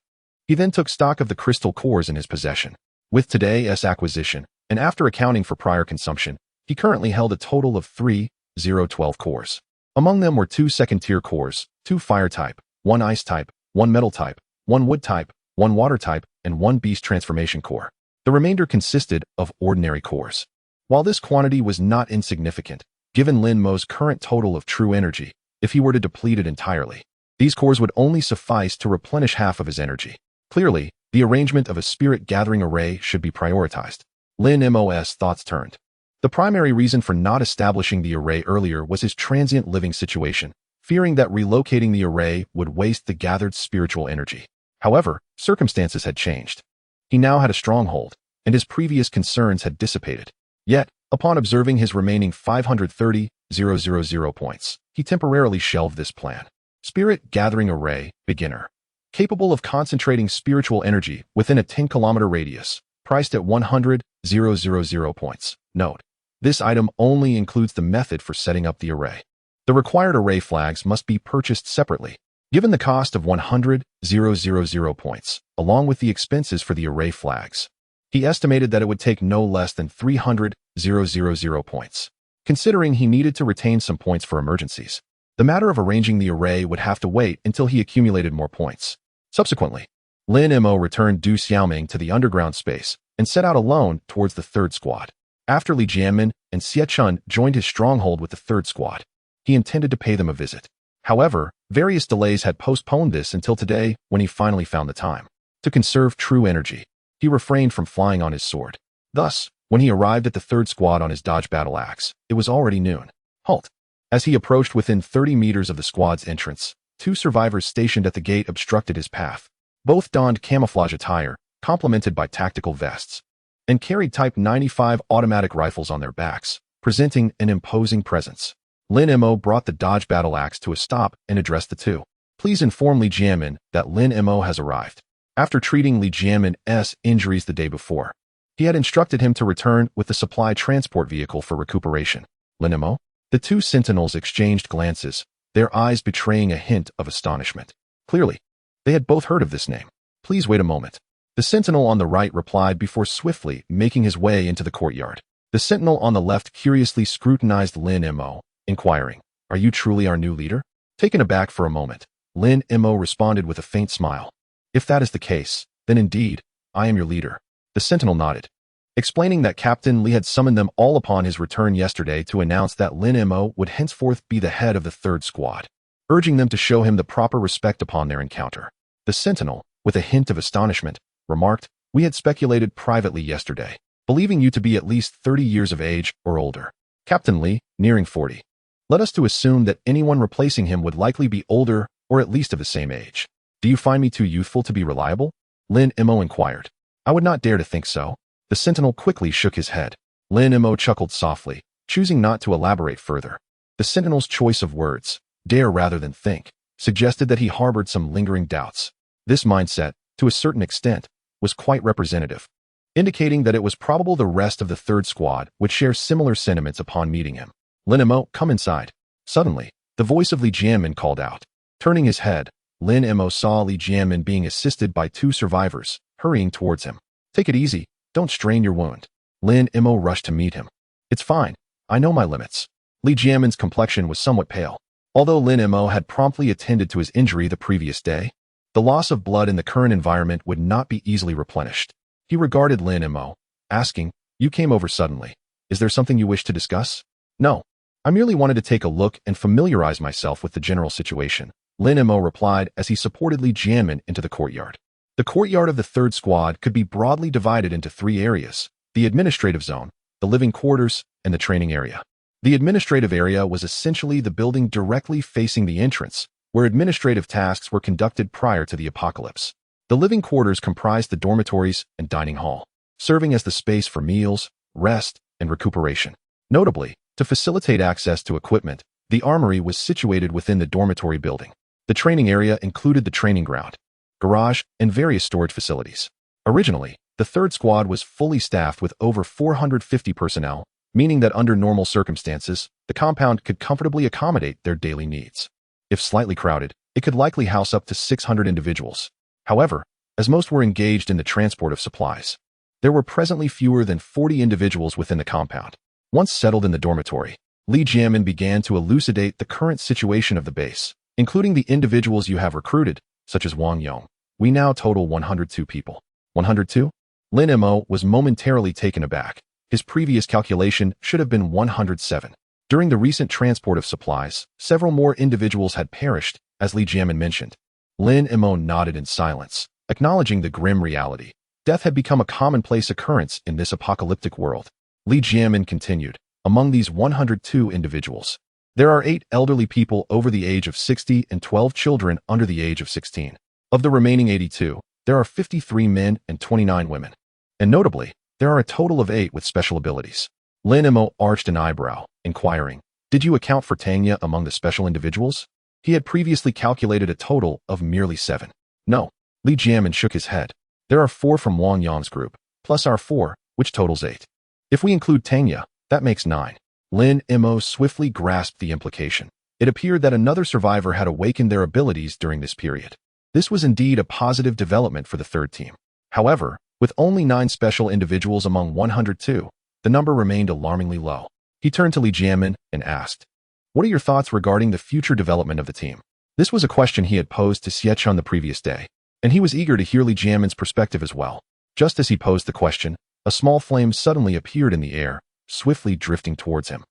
He then took stock of the crystal cores in his possession. With today's acquisition, and after accounting for prior consumption, he currently held a total of 3,012 cores. Among them were 2 second-tier cores, 2 fire type, 1 ice type, 1 metal type, 1 wood type, 1 water type, and 1 beast transformation core. The remainder consisted of ordinary cores. While this quantity was not insignificant, given Lin Mo's current total of true energy, if he were to deplete it entirely, these cores would only suffice to replenish half of his energy. Clearly, the arrangement of a spirit-gathering array should be prioritized. Lin Mo's thoughts turned. The primary reason for not establishing the array earlier was his transient living situation, fearing that relocating the array would waste the gathered spiritual energy. However, circumstances had changed. He now had a stronghold, and his previous concerns had dissipated. Yet, upon observing his remaining 530,000 points, he temporarily shelved this plan. Spirit Gathering Array, Beginner. Capable of concentrating spiritual energy within a 10-kilometer radius, priced at 100,000 points. Note: this item only includes the method for setting up the array. The required array flags must be purchased separately. Given the cost of 100,000 points, along with the expenses for the array flags, he estimated that it would take no less than 300,000 points. Considering he needed to retain some points for emergencies, the matter of arranging the array would have to wait until he accumulated more points. Subsequently, Lin Mo returned Du Xiaoming to the underground space and set out alone towards the 3rd squad. After Li Jianmin and Xie Chun joined his stronghold with the 3rd squad, he intended to pay them a visit. However, various delays had postponed this until today when he finally found the time. To conserve true energy, he refrained from flying on his sword. Thus, when he arrived at the 3rd squad on his dodge battle axe, it was already noon. Halt! As he approached within 30 meters of the squad's entrance, 2 survivors stationed at the gate obstructed his path. Both donned camouflage attire, complemented by tactical vests, and carried Type 95 automatic rifles on their backs, presenting an imposing presence. Lin Mo brought the dodge battle axe to a stop and addressed the 2. Please inform Li Jianmin that Lin Mo has arrived. After treating Li Jianmin's injuries the day before, he had instructed him to return with the supply transport vehicle for recuperation. Lin Mo? The two sentinels exchanged glances, their eyes betraying a hint of astonishment. Clearly, they had both heard of this name. Please wait a moment. The sentinel on the right replied before swiftly making his way into the courtyard. The sentinel on the left curiously scrutinized Lin Mo, inquiring, "Are you truly our new leader?" Taken aback for a moment, Lin Mo responded with a faint smile. "If that is the case, then indeed, I am your leader." The sentinel nodded, explaining that Captain Li had summoned them all upon his return yesterday to announce that Lin Mo would henceforth be the head of the third squad, urging them to show him the proper respect upon their encounter. The sentinel, with a hint of astonishment, remarked, "We had speculated privately yesterday, believing you to be at least 30 years of age or older. Captain Li, nearing 40. Led us to assume that anyone replacing him would likely be older or at least of the same age. Do you find me too youthful to be reliable?" Lin Mo inquired. "I would not dare to think so." The sentinel quickly shook his head. Lin Mo chuckled softly, choosing not to elaborate further. The sentinel's choice of words, dare rather than think, suggested that he harbored some lingering doubts. This mindset, to a certain extent, was quite representative, indicating that it was probable the rest of the third squad would share similar sentiments upon meeting him. "Lin Mo, come inside." Suddenly, the voice of Li Jianmin called out. Turning his head, Lin Mo saw Li Jianmin being assisted by two survivors, hurrying towards him. "Take it easy, don't strain your wound." Lin Mo rushed to meet him. "It's fine, I know my limits." Li Jianmin's complexion was somewhat pale. Although Lin Mo had promptly attended to his injury the previous day, the loss of blood in the current environment would not be easily replenished. He regarded Lin Mo, asking, "You came over suddenly. Is there something you wish to discuss?" "No. I merely wanted to take a look and familiarize myself with the general situation," Lin Mo replied as he supported Li Jianmin into the courtyard. The courtyard of the third squad could be broadly divided into three areas: the administrative zone, the living quarters, and the training area. The administrative area was essentially the building directly facing the entrance, where administrative tasks were conducted prior to the apocalypse. The living quarters comprised the dormitories and dining hall, serving as the space for meals, rest, and recuperation. Notably, to facilitate access to equipment, the armory was situated within the dormitory building. The training area included the training ground, garage, and various storage facilities. Originally, the third squad was fully staffed with over 450 personnel, meaning that under normal circumstances, the compound could comfortably accommodate their daily needs. If slightly crowded, it could likely house up to 600 individuals. However, as most were engaged in the transport of supplies, there were presently fewer than 40 individuals within the compound. Once settled in the dormitory, Li Jianmin began to elucidate the current situation of the base, including the individuals you have recruited, such as Wang Yong. "We now total 102 people." 102? Lin Mo was momentarily taken aback. His previous calculation should have been 107. During the recent transport of supplies, several more individuals had perished, as Li Jianmin mentioned. Lin Mo nodded in silence, acknowledging the grim reality. Death had become a commonplace occurrence in this apocalyptic world. Li Jianmin continued, "Among these 102 individuals, there are 8 elderly people over the age of 60 and 12 children under the age of 16. Of the remaining 82, there are 53 men and 29 women. And notably, there are a total of 8 with special abilities." Lin Mo arched an eyebrow, inquiring, "Did you account for Tanya among the special individuals?" He had previously calculated a total of merely 7. "No." Li Jianmin shook his head. "There are 4 from Wang Yang's group, plus our 4, which totals 8. If we include Tanya, that makes 9. Lin Mo swiftly grasped the implication. It appeared that another survivor had awakened their abilities during this period. This was indeed a positive development for the third team. However, with only 9 special individuals among 102, the number remained alarmingly low. He turned to Li Jianmin and asked, "What are your thoughts regarding the future development of the team?" This was a question he had posed to Xiechun the previous day, and he was eager to hear Li Jianmin's perspective as well. Just as he posed the question, a small flame suddenly appeared in the air, swiftly drifting towards him.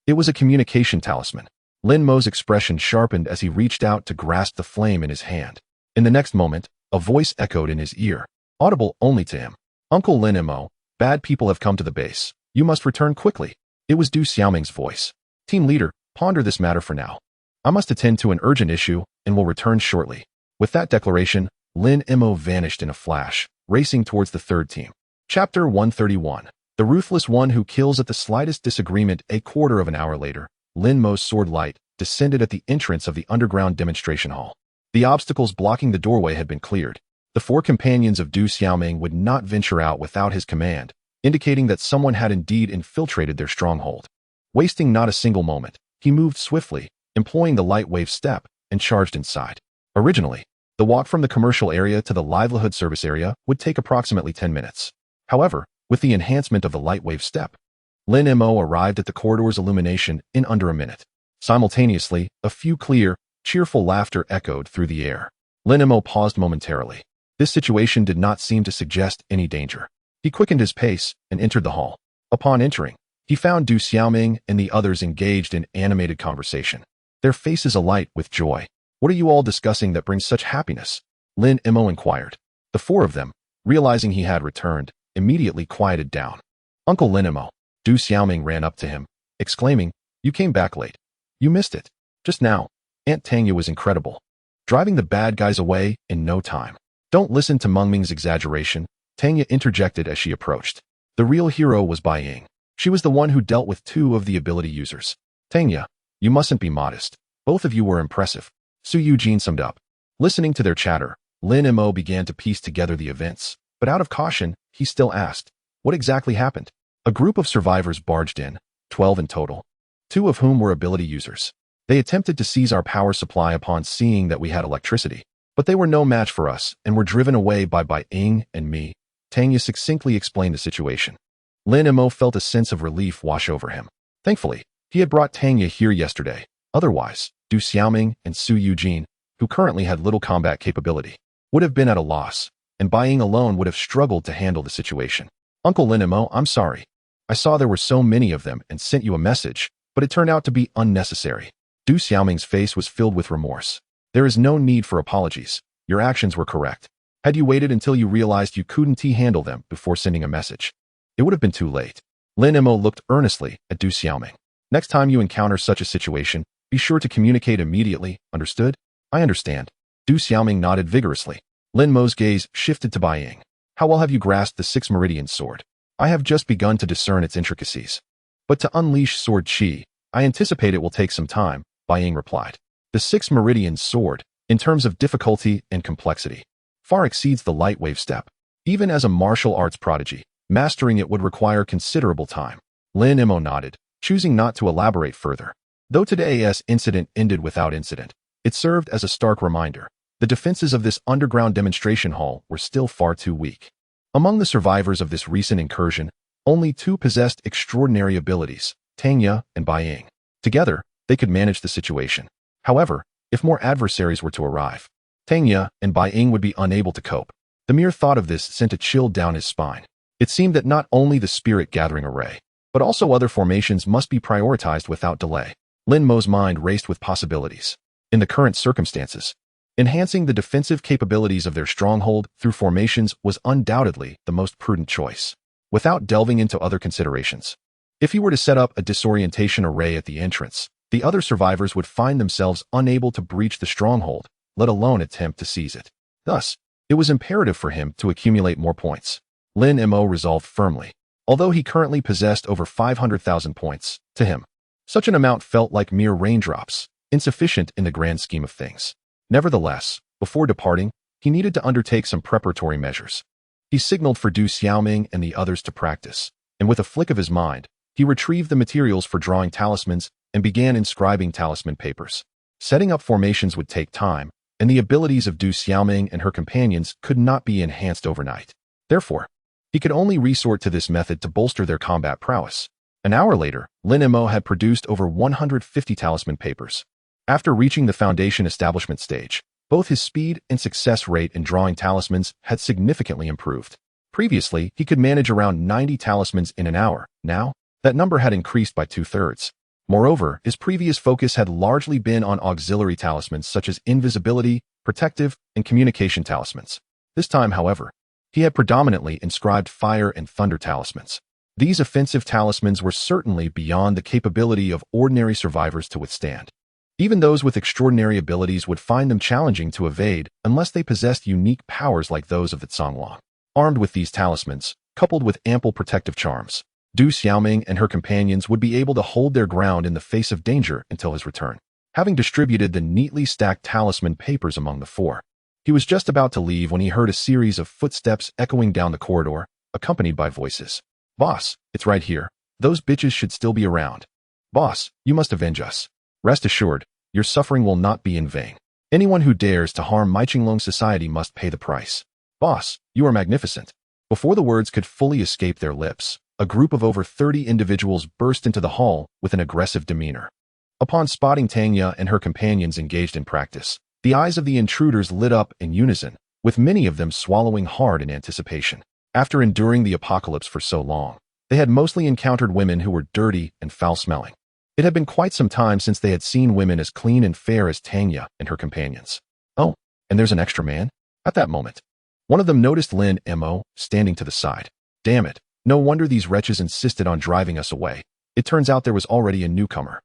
It was a communication talisman. Lin Mo's expression sharpened as he reached out to grasp the flame in his hand. In the next moment, a voice echoed in his ear, audible only to him. "Uncle Lin Mo, bad people have come to the base. You must return quickly." It was Du Xiaoming's voice. "Team leader, ponder this matter for now. I must attend to an urgent issue and will return shortly." With that declaration, Lin Mo vanished in a flash, racing towards the third team. Chapter 131. The Ruthless One Who Kills at the Slightest Disagreement. A quarter of an hour later, Lin Mo's sword light descended at the entrance of the underground demonstration hall. The obstacles blocking the doorway had been cleared. The four companions of Du Xiaoming would not venture out without his command, indicating that someone had indeed infiltrated their stronghold. Wasting not a single moment, he moved swiftly, employing the light wave step, and charged inside. Originally, the walk from the commercial area to the livelihood service area would take approximately 10 minutes. However, with the enhancement of the light wave step, Lin Mo arrived at the corridor's illumination in under a minute. Simultaneously, a few clear, cheerful laughter echoed through the air. Lin Mo paused momentarily. This situation did not seem to suggest any danger. He quickened his pace and entered the hall. Upon entering, he found Du Xiaoming and the others engaged in animated conversation, their faces alight with joy. "What are you all discussing that brings such happiness?" Lin Mo inquired. The four of them, realizing he had returned, immediately quieted down. "Uncle Lin Mo." Du Xiaoming ran up to him, exclaiming, "You came back late. You missed it. Just now, Aunt Tanya was incredible, driving the bad guys away in no time." "Don't listen to Mengming's exaggeration," Tanya interjected as she approached. The real hero was Bai Ying. She was the one who dealt with two of the ability users. "Tanya, you mustn't be modest. Both of you were impressive," Su Eugene summed up. Listening to their chatter, Lin Mo began to piece together the events, but out of caution, he still asked, "What exactly happened?" A group of survivors barged in, 12 in total, 2 of whom were ability users. They attempted to seize our power supply upon seeing that we had electricity, but they were no match for us and were driven away by Bai Ying and me. Tanya succinctly explained the situation. Lin Mo felt a sense of relief wash over him. Thankfully, he had brought Tanya here yesterday. Otherwise, Du Xiaoming and Su Eugene, who currently had little combat capability, would have been at a loss, and Bai Ying alone would have struggled to handle the situation. "Uncle Lin Mo, I'm sorry. I saw there were so many of them and sent you a message, but it turned out to be unnecessary." Du Xiaoming's face was filled with remorse. "There is no need for apologies. Your actions were correct. Had you waited until you realized you couldn't handle them before sending a message, it would have been too late." Lin Mo looked earnestly at Du Xiaoming. "Next time you encounter such a situation, be sure to communicate immediately, understood?" "I understand." Du Xiaoming nodded vigorously. Lin Mo's gaze shifted to Bai Ying. "How well have you grasped the 6 Meridian sword?" "I have just begun to discern its intricacies. But to unleash sword chi, I anticipate it will take some time," Bai Ying replied. "The 6 Meridian sword, in terms of difficulty and complexity, far exceeds the light wave step. Even as a martial arts prodigy, mastering it would require considerable time." Lin Mo nodded, choosing not to elaborate further. Though today's incident ended without incident, it served as a stark reminder. The defenses of this underground demonstration hall were still far too weak. Among the survivors of this recent incursion, only 2 possessed extraordinary abilities, Tanya and Bai Ying. Together, they could manage the situation. However, if more adversaries were to arrive, Tanya and Bai Ying would be unable to cope. The mere thought of this sent a chill down his spine. It seemed that not only the spirit gathering array, but also other formations must be prioritized without delay. Lin Mo's mind raced with possibilities. In the current circumstances, enhancing the defensive capabilities of their stronghold through formations was undoubtedly the most prudent choice. Without delving into other considerations, if he were to set up a disorientation array at the entrance, the other survivors would find themselves unable to breach the stronghold, let alone attempt to seize it. Thus, it was imperative for him to accumulate more points. Lin Mo resolved firmly. Although he currently possessed over 500,000 points, to him, such an amount felt like mere raindrops, insufficient in the grand scheme of things. Nevertheless, before departing, he needed to undertake some preparatory measures. He signaled for Du Xiaoming and the others to practice, and with a flick of his mind, he retrieved the materials for drawing talismans and began inscribing talisman papers. Setting up formations would take time, and the abilities of Du Xiaoming and her companions could not be enhanced overnight. Therefore, he could only resort to this method to bolster their combat prowess. An hour later, Lin Mo had produced over 150 talisman papers. After reaching the foundation establishment stage, both his speed and success rate in drawing talismans had significantly improved. Previously, he could manage around 90 talismans in an hour. Now, that number had increased by 2/3. Moreover, his previous focus had largely been on auxiliary talismans such as invisibility, protective, and communication talismans. This time, however, he had predominantly inscribed fire and thunder talismans. These offensive talismans were certainly beyond the capability of ordinary survivors to withstand. Even those with extraordinary abilities would find them challenging to evade unless they possessed unique powers like those of the Zhonglong. Armed with these talismans, coupled with ample protective charms, Du Xiaoming and her companions would be able to hold their ground in the face of danger until his return. having distributed the neatly stacked talisman papers among the four. He was just about to leave when he heard a series of footsteps echoing down the corridor, accompanied by voices. "Boss, it's right here. Those bitches should still be around. Boss, you must avenge us. Rest assured, your suffering will not be in vain. Anyone who dares to harm Maiqinglong society must pay the price. Boss, you are magnificent." Before the words could fully escape their lips, a group of over 30 individuals burst into the hall with an aggressive demeanor. Upon spotting Tanya and her companions engaged in practice, the eyes of the intruders lit up in unison, with many of them swallowing hard in anticipation. After enduring the apocalypse for so long, they had mostly encountered women who were dirty and foul-smelling. It had been quite some time since they had seen women as clean and fair as Tanya and her companions. Oh, and there's an extra man? At that moment, one of them noticed Lin Mo standing to the side. Damn it, no wonder these wretches insisted on driving us away. It turns out there was already a newcomer.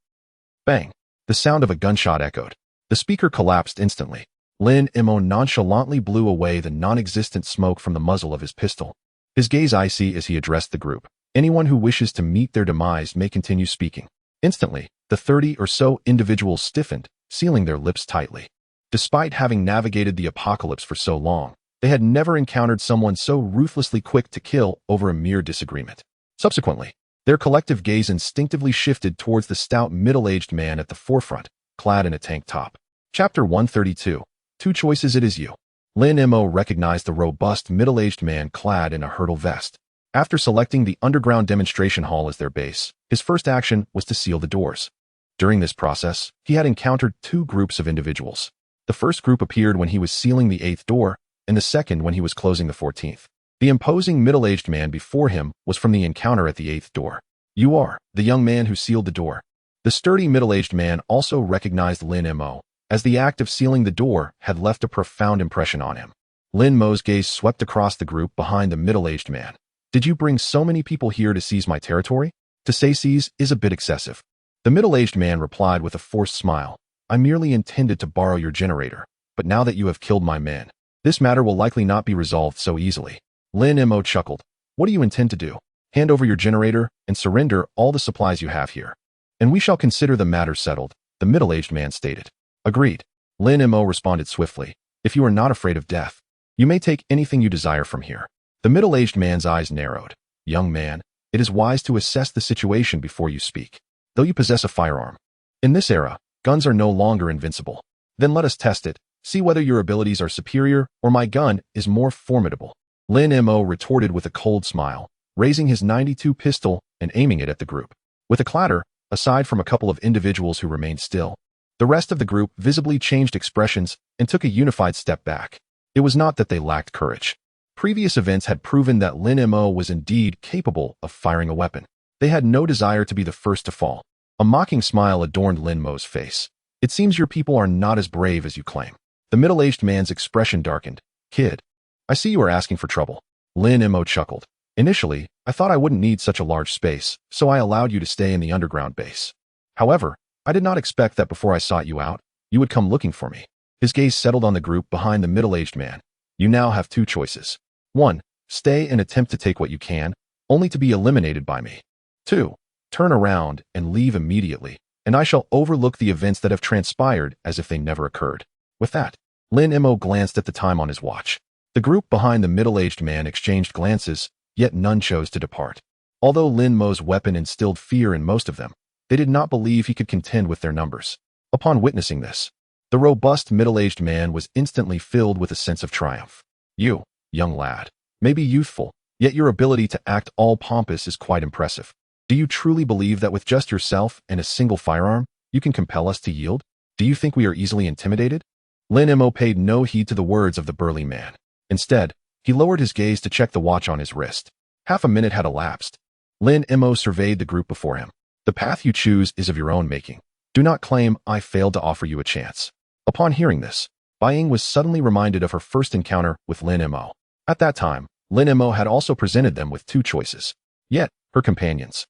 Bang! The sound of a gunshot echoed. The speaker collapsed instantly. Lin Mo nonchalantly blew away the non-existent smoke from the muzzle of his pistol. His gaze icy as he addressed the group. Anyone who wishes to meet their demise may continue speaking. Instantly, the 30 or so individuals stiffened, sealing their lips tightly. Despite having navigated the apocalypse for so long, they had never encountered someone so ruthlessly quick to kill over a mere disagreement. Subsequently, their collective gaze instinctively shifted towards the stout middle-aged man at the forefront, clad in a tank top. Chapter 132. Two choices, it is you. Lin Mo recognized the robust middle-aged man clad in a hurdle vest. After selecting the underground demonstration hall as their base, his first action was to seal the doors. During this process, he had encountered two groups of individuals. The first group appeared when he was sealing the 8th door, and the second when he was closing the 14th. The imposing middle-aged man before him was from the encounter at the 8th door. "You are the young man who sealed the door." The sturdy middle-aged man also recognized Lin Mo, as the act of sealing the door had left a profound impression on him. Lin Mo's gaze swept across the group behind the middle-aged man. "Did you bring so many people here to seize my territory?" "To say seize is a bit excessive." The middle-aged man replied with a forced smile. "I merely intended to borrow your generator, but now that you have killed my men, this matter will likely not be resolved so easily." Lin Mo chuckled. "What do you intend to do? Hand over your generator and surrender all the supplies you have here, and we shall consider the matter settled," the middle-aged man stated. "Agreed." Lin Mo responded swiftly. "If you are not afraid of death, you may take anything you desire from here." The middle-aged man's eyes narrowed. "Young man, it is wise to assess the situation before you speak. Though you possess a firearm, in this era, guns are no longer invincible. Then let us test it, see whether your abilities are superior or my gun is more formidable." Lin Mo retorted with a cold smile, raising his 92 pistol and aiming it at the group. With a clatter, aside from a couple of individuals who remained still, the rest of the group visibly changed expressions and took a unified step back. It was not that they lacked courage. Previous events had proven that Lin Mo was indeed capable of firing a weapon. They had no desire to be the first to fall. A mocking smile adorned Lin Mo's face. "It seems your people are not as brave as you claim." The middle-aged man's expression darkened. "Kid, I see you are asking for trouble." Lin Mo chuckled. "Initially, I thought I wouldn't need such a large space, so I allowed you to stay in the underground base. However, I did not expect that before I sought you out, you would come looking for me." His gaze settled on the group behind the middle-aged man. "You now have two choices. 1. Stay and attempt to take what you can, only to be eliminated by me. 2. Turn around and leave immediately, and I shall overlook the events that have transpired as if they never occurred." With that, Lin Mo glanced at the time on his watch. The group behind the middle-aged man exchanged glances, yet none chose to depart. Although Lin Mo's weapon instilled fear in most of them, they did not believe he could contend with their numbers. Upon witnessing this, the robust middle-aged man was instantly filled with a sense of triumph. "You, young lad, may be youthful, yet your ability to act all pompous is quite impressive. Do you truly believe that with just yourself and a single firearm, you can compel us to yield? Do you think we are easily intimidated?" Lin Mo paid no heed to the words of the burly man. Instead, he lowered his gaze to check the watch on his wrist. Half a minute had elapsed. Lin Mo surveyed the group before him. "The path you choose is of your own making. Do not claim I failed to offer you a chance." Upon hearing this, Baiying was suddenly reminded of her first encounter with Lin Mo. At that time, Lin Mo had also presented them with two choices. Yet, her companions,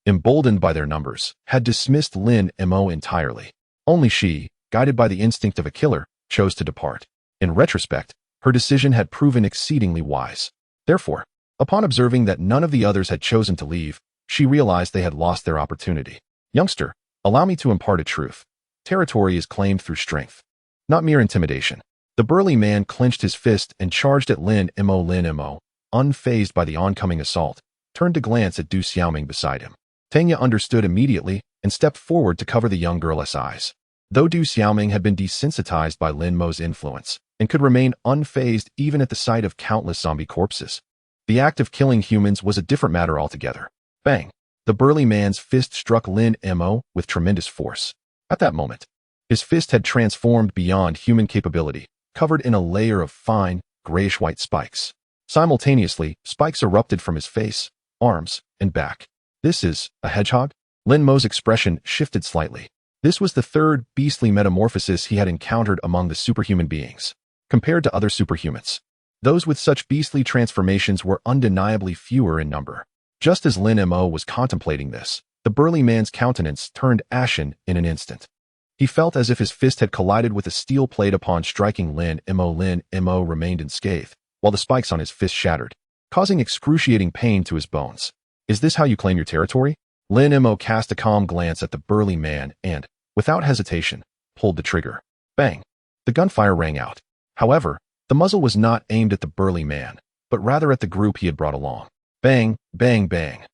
emboldened by their numbers, had dismissed Lin Mo entirely. Only she, guided by the instinct of a killer, chose to depart. In retrospect, her decision had proven exceedingly wise. Therefore, upon observing that none of the others had chosen to leave, she realized they had lost their opportunity. "Youngster, allow me to impart a truth. Territory is claimed through strength, not mere intimidation. The burly man clenched his fist and charged at Lin Mo. Lin Mo, unfazed by the oncoming assault, turned to glance at Du Xiaoming beside him. Tanya understood immediately and stepped forward to cover the young girl's eyes. Though Du Xiaoming had been desensitized by Lin Mo's influence and could remain unfazed even at the sight of countless zombie corpses, the act of killing humans was a different matter altogether. Bang! The burly man's fist struck Lin Mo with tremendous force. At that moment, his fist had transformed beyond human capability, covered in a layer of fine, grayish-white spikes. Simultaneously, spikes erupted from his face, arms, and back. This is a hedgehog? Lin Mo's expression shifted slightly. This was the third beastly metamorphosis he had encountered among the superhuman beings. Compared to other superhumans, those with such beastly transformations were undeniably fewer in number. Just as Lin Mo was contemplating this, the burly man's countenance turned ashen in an instant. He felt as if his fist had collided with a steel plate upon striking Lin Mo. Lin Mo remained unscathed, while the spikes on his fist shattered, causing excruciating pain to his bones. Is this how you claim your territory? Lin Mo cast a calm glance at the burly man and, without hesitation, pulled the trigger. Bang! The gunfire rang out. However, the muzzle was not aimed at the burly man, but rather at the group he had brought along. Bang, bang, bang.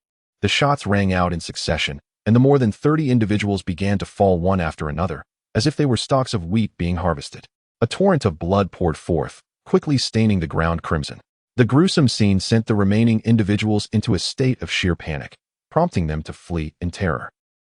The shots rang out in succession, and the more than 30 individuals began to fall one after another, as if they were stalks of wheat being harvested. A torrent of blood poured forth, quickly staining the ground crimson. The gruesome scene sent the remaining individuals into a state of sheer panic, prompting them to flee in terror.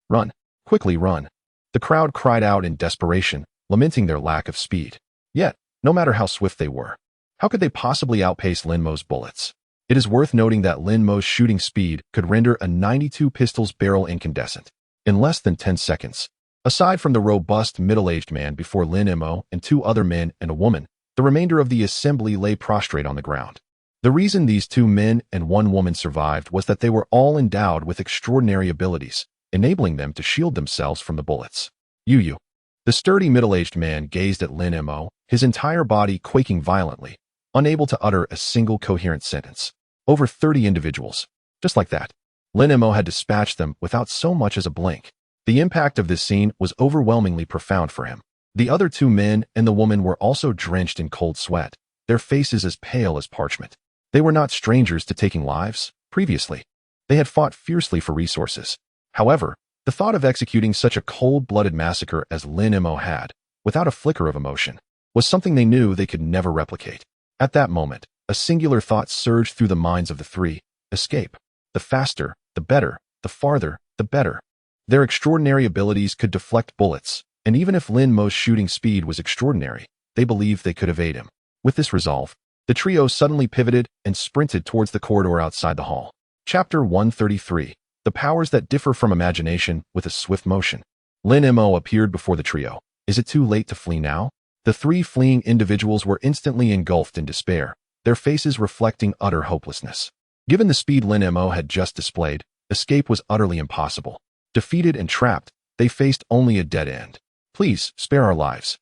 Run! Quickly run! The crowd cried out in desperation, lamenting their lack of speed. Yet, no matter how swift they were, how could they possibly outpace Lin Mo's bullets? It is worth noting that Lin Mo's shooting speed could render a 92 pistol's barrel incandescent in less than 10 seconds. Aside from the robust middle-aged man before Lin Mo and 2 other men and a woman, the remainder of the assembly lay prostrate on the ground. The reason these 2 men and 1 woman survived was that they were all endowed with extraordinary abilities, enabling them to shield themselves from the bullets. You. The sturdy middle-aged man gazed at Lin Mo, his entire body quaking violently, unable to utter a single coherent sentence. Over 30 individuals. Just like that. Lin Mo had dispatched them without so much as a blink. The impact of this scene was overwhelmingly profound for him. The other 2 men and the woman were also drenched in cold sweat, their faces as pale as parchment. They were not strangers to taking lives. Previously, they had fought fiercely for resources. However, the thought of executing such a cold-blooded massacre as Lin Mo had, without a flicker of emotion, was something they knew they could never replicate. At that moment, a singular thought surged through the minds of the 3. Escape. The faster, the better, the farther, the better. Their extraordinary abilities could deflect bullets, and even if Lin Mo's shooting speed was extraordinary, they believed they could evade him. With this resolve, the trio suddenly pivoted and sprinted towards the corridor outside the hall. Chapter 133. The powers that differ from imagination with a swift motion. Lin Mo appeared before the trio. Is it too late to flee now? The 3 fleeing individuals were instantly engulfed in despair, their faces reflecting utter hopelessness. Given the speed Lin Mo had just displayed, escape was utterly impossible. Defeated and trapped, they faced only a dead end. Please, spare our lives.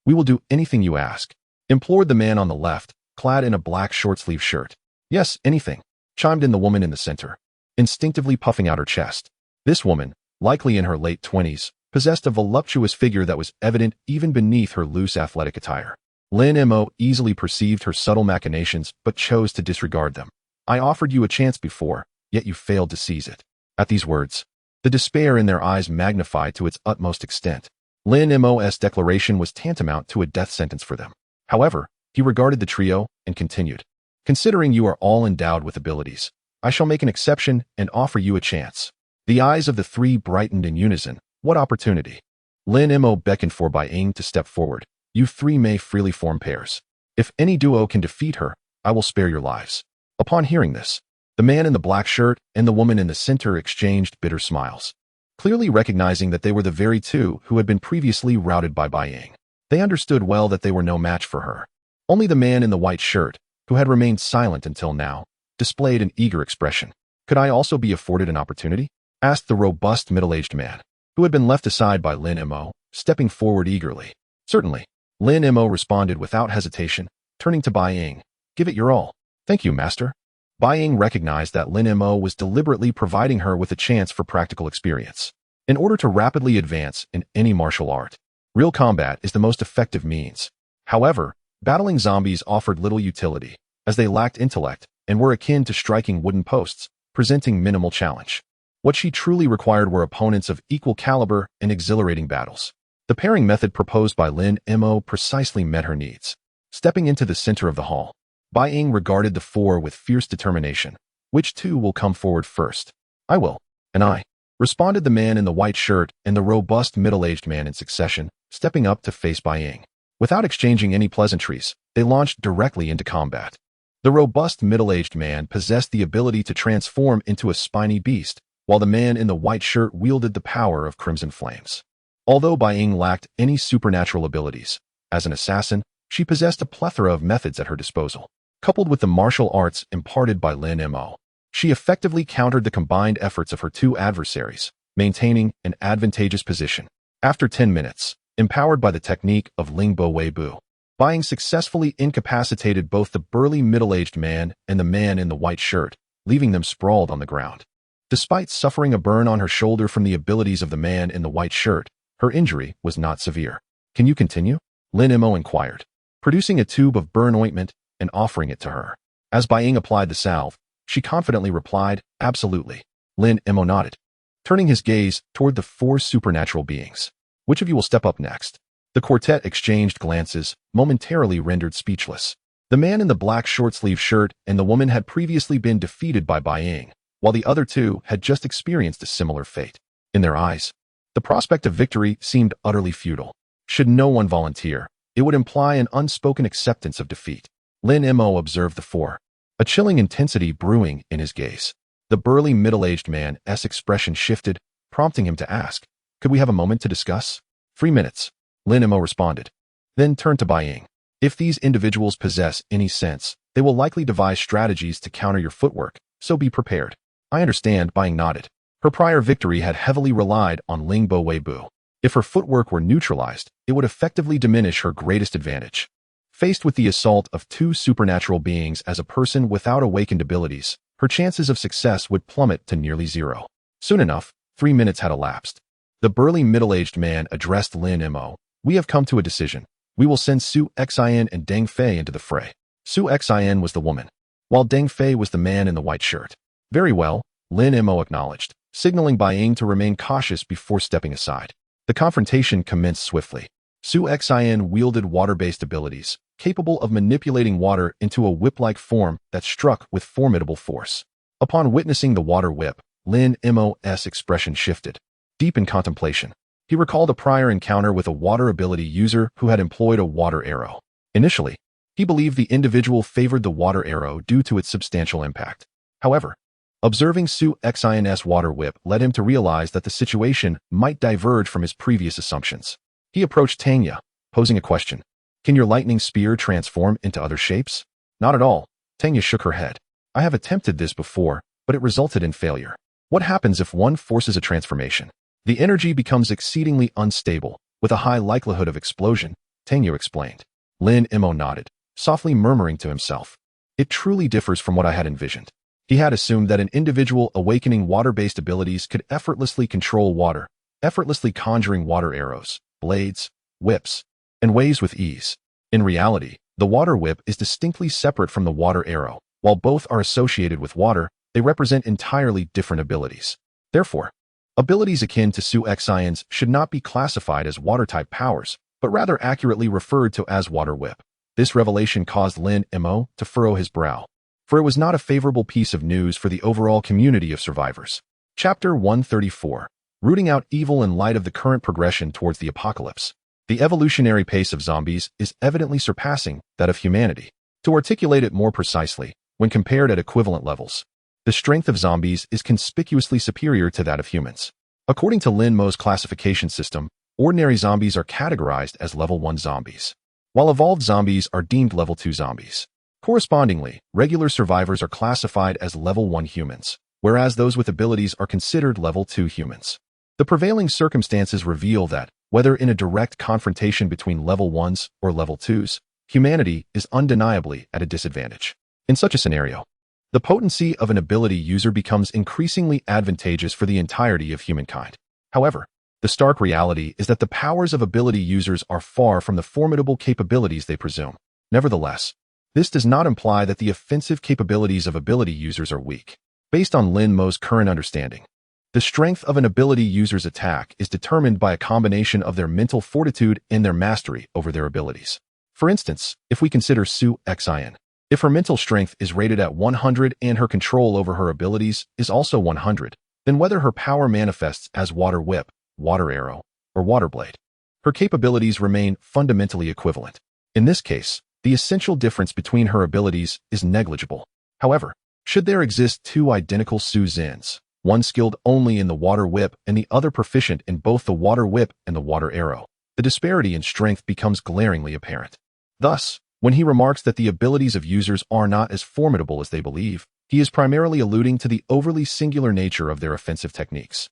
We will do anything you ask, implored the man on the left, clad in a black short-sleeve shirt. Yes, anything, chimed in the woman in the center, instinctively puffing out her chest. This woman, likely in her late 20s, possessed a voluptuous figure that was evident even beneath her loose athletic attire. Lin Mo easily perceived her subtle machinations but chose to disregard them. I offered you a chance before, yet you failed to seize it. At these words, the despair in their eyes magnified to its utmost extent. Lin Mo's declaration was tantamount to a death sentence for them. However, he regarded the trio and continued. Considering you are all endowed with abilities, I shall make an exception and offer you a chance. The eyes of the 3 brightened in unison. What opportunity? Lin Mo beckoned for Bai Ying to step forward. You 3 may freely form pairs. If any duo can defeat her, I will spare your lives. Upon hearing this, the man in the black shirt and the woman in the center exchanged bitter smiles, clearly recognizing that they were the very 2 who had been previously routed by Bai Ying. They understood well that they were no match for her. Only the man in the white shirt, who had remained silent until now, displayed an eager expression. Could I also be afforded an opportunity? Asked the robust middle-aged man, who had been left aside by Lin Mo, stepping forward eagerly. Certainly. Lin Mo responded without hesitation, turning to Bai Ying. Give it your all. Thank you, master. Bai Ying recognized that Lin Mo was deliberately providing her with a chance for practical experience. In order to rapidly advance in any martial art, Real combat is the most effective means. However, battling zombies offered little utility, as they lacked intellect and were akin to striking wooden posts, presenting minimal challenge. What she truly required were opponents of equal caliber and exhilarating battles. The pairing method proposed by Lin Mo precisely met her needs. Stepping into the center of the hall, Bai Ying regarded the four with fierce determination. Which two will come forward first? I will. And I, responded the man in the white shirt and the robust middle-aged man in succession, stepping up to face Bai Ying. Without exchanging any pleasantries, they launched directly into combat. The robust middle-aged man possessed the ability to transform into a spiny beast, while the man in the white shirt wielded the power of crimson flames. Although Bai Ying lacked any supernatural abilities, as an assassin, she possessed a plethora of methods at her disposal. Coupled with the martial arts imparted by Lin Mo, she effectively countered the combined efforts of her two adversaries, maintaining an advantageous position. After 10 minutes, empowered by the technique of Ling Bo Wei Bu, Bai Ying successfully incapacitated both the burly middle-aged man and the man in the white shirt, leaving them sprawled on the ground. Despite suffering a burn on her shoulder from the abilities of the man in the white shirt, her injury was not severe. Can you continue? Lin Mo inquired, producing a tube of burn ointment and offering it to her. As Bai Ying applied the salve, she confidently replied, absolutely. Lin Mo nodded, turning his gaze toward the four supernatural beings. Which of you will step up next? The quartet exchanged glances, momentarily rendered speechless. The man in the black short-sleeve shirt and the woman had previously been defeated by Bai Ying, while the other two had just experienced a similar fate. In their eyes, the prospect of victory seemed utterly futile. Should no one volunteer, it would imply an unspoken acceptance of defeat. Lin Mo observed the four, a chilling intensity brewing in his gaze. The burly middle-aged man's expression shifted, prompting him to ask, could we have a moment to discuss? 3 minutes, Lin Mo responded, then turned to Bai Ying. If these individuals possess any sense, they will likely devise strategies to counter your footwork, so be prepared. I understand, Bai Ying nodded. Her prior victory had heavily relied on Ling Bo Wei Bu. If her footwork were neutralized, it would effectively diminish her greatest advantage. Faced with the assault of two supernatural beings as a person without awakened abilities, her chances of success would plummet to nearly zero. Soon enough, 3 minutes had elapsed. The burly middle-aged man addressed Lin Mo. We have come to a decision. We will send Su Xin and Deng Fei into the fray. Su Xin was the woman, while Deng Fei was the man in the white shirt. Very well, Lin Mo acknowledged, signaling Bai Ying to remain cautious before stepping aside. The confrontation commenced swiftly. Su Xin wielded water-based abilities, capable of manipulating water into a whip-like form that struck with formidable force. Upon witnessing the water whip, Lin Mo's expression shifted. Deep in contemplation, he recalled a prior encounter with a water ability user who had employed a water arrow. Initially, he believed the individual favored the water arrow due to its substantial impact. However, observing Su Xin's water whip led him to realize that the situation might diverge from his previous assumptions. He approached Tanya, posing a question. Can your lightning spear transform into other shapes? Not at all. Tanya shook her head. I have attempted this before, but it resulted in failure. What happens if one forces a transformation? The energy becomes exceedingly unstable, with a high likelihood of explosion, Tanya explained. Lin Mo nodded, softly murmuring to himself. It truly differs from what I had envisioned. He had assumed that an individual awakening water-based abilities could effortlessly control water, effortlessly conjuring water arrows, blades, whips, and waves with ease. In reality, the water whip is distinctly separate from the water arrow. While both are associated with water, they represent entirely different abilities. Therefore, abilities akin to Su Xin's should not be classified as water-type powers, but rather accurately referred to as water whip. This revelation caused Lin Mo to furrow his brow, for it was not a favorable piece of news for the overall community of survivors. Chapter 134. Rooting out evil in light of the current progression towards the apocalypse. The evolutionary pace of zombies is evidently surpassing that of humanity. To articulate it more precisely, when compared at equivalent levels, the strength of zombies is conspicuously superior to that of humans. According to Lin Mo's classification system, ordinary zombies are categorized as level 1 zombies, while evolved zombies are deemed level 2 zombies. Correspondingly, regular survivors are classified as level 1 humans, whereas those with abilities are considered level 2 humans. The prevailing circumstances reveal that, whether in a direct confrontation between level 1s or level 2s, humanity is undeniably at a disadvantage. In such a scenario, the potency of an ability user becomes increasingly advantageous for the entirety of humankind. However, The stark reality is that the powers of ability users are far from the formidable capabilities they presume. Nevertheless, this does not imply that the offensive capabilities of ability users are weak. Based on Lin Mo's current understanding, the strength of an ability user's attack is determined by a combination of their mental fortitude and their mastery over their abilities. For instance, if we consider Su Xin, if her mental strength is rated at 100 and her control over her abilities is also 100, then whether her power manifests as Water Whip, Water Arrow, or Water Blade, her capabilities remain fundamentally equivalent. In this case, the essential difference between her abilities is negligible. However, should there exist two identical Su Zins, one skilled only in the Water Whip and the other proficient in both the Water Whip and the Water Arrow, the disparity in strength becomes glaringly apparent. Thus, when he remarks that the abilities of users are not as formidable as they believe, he is primarily alluding to the overly singular nature of their offensive techniques.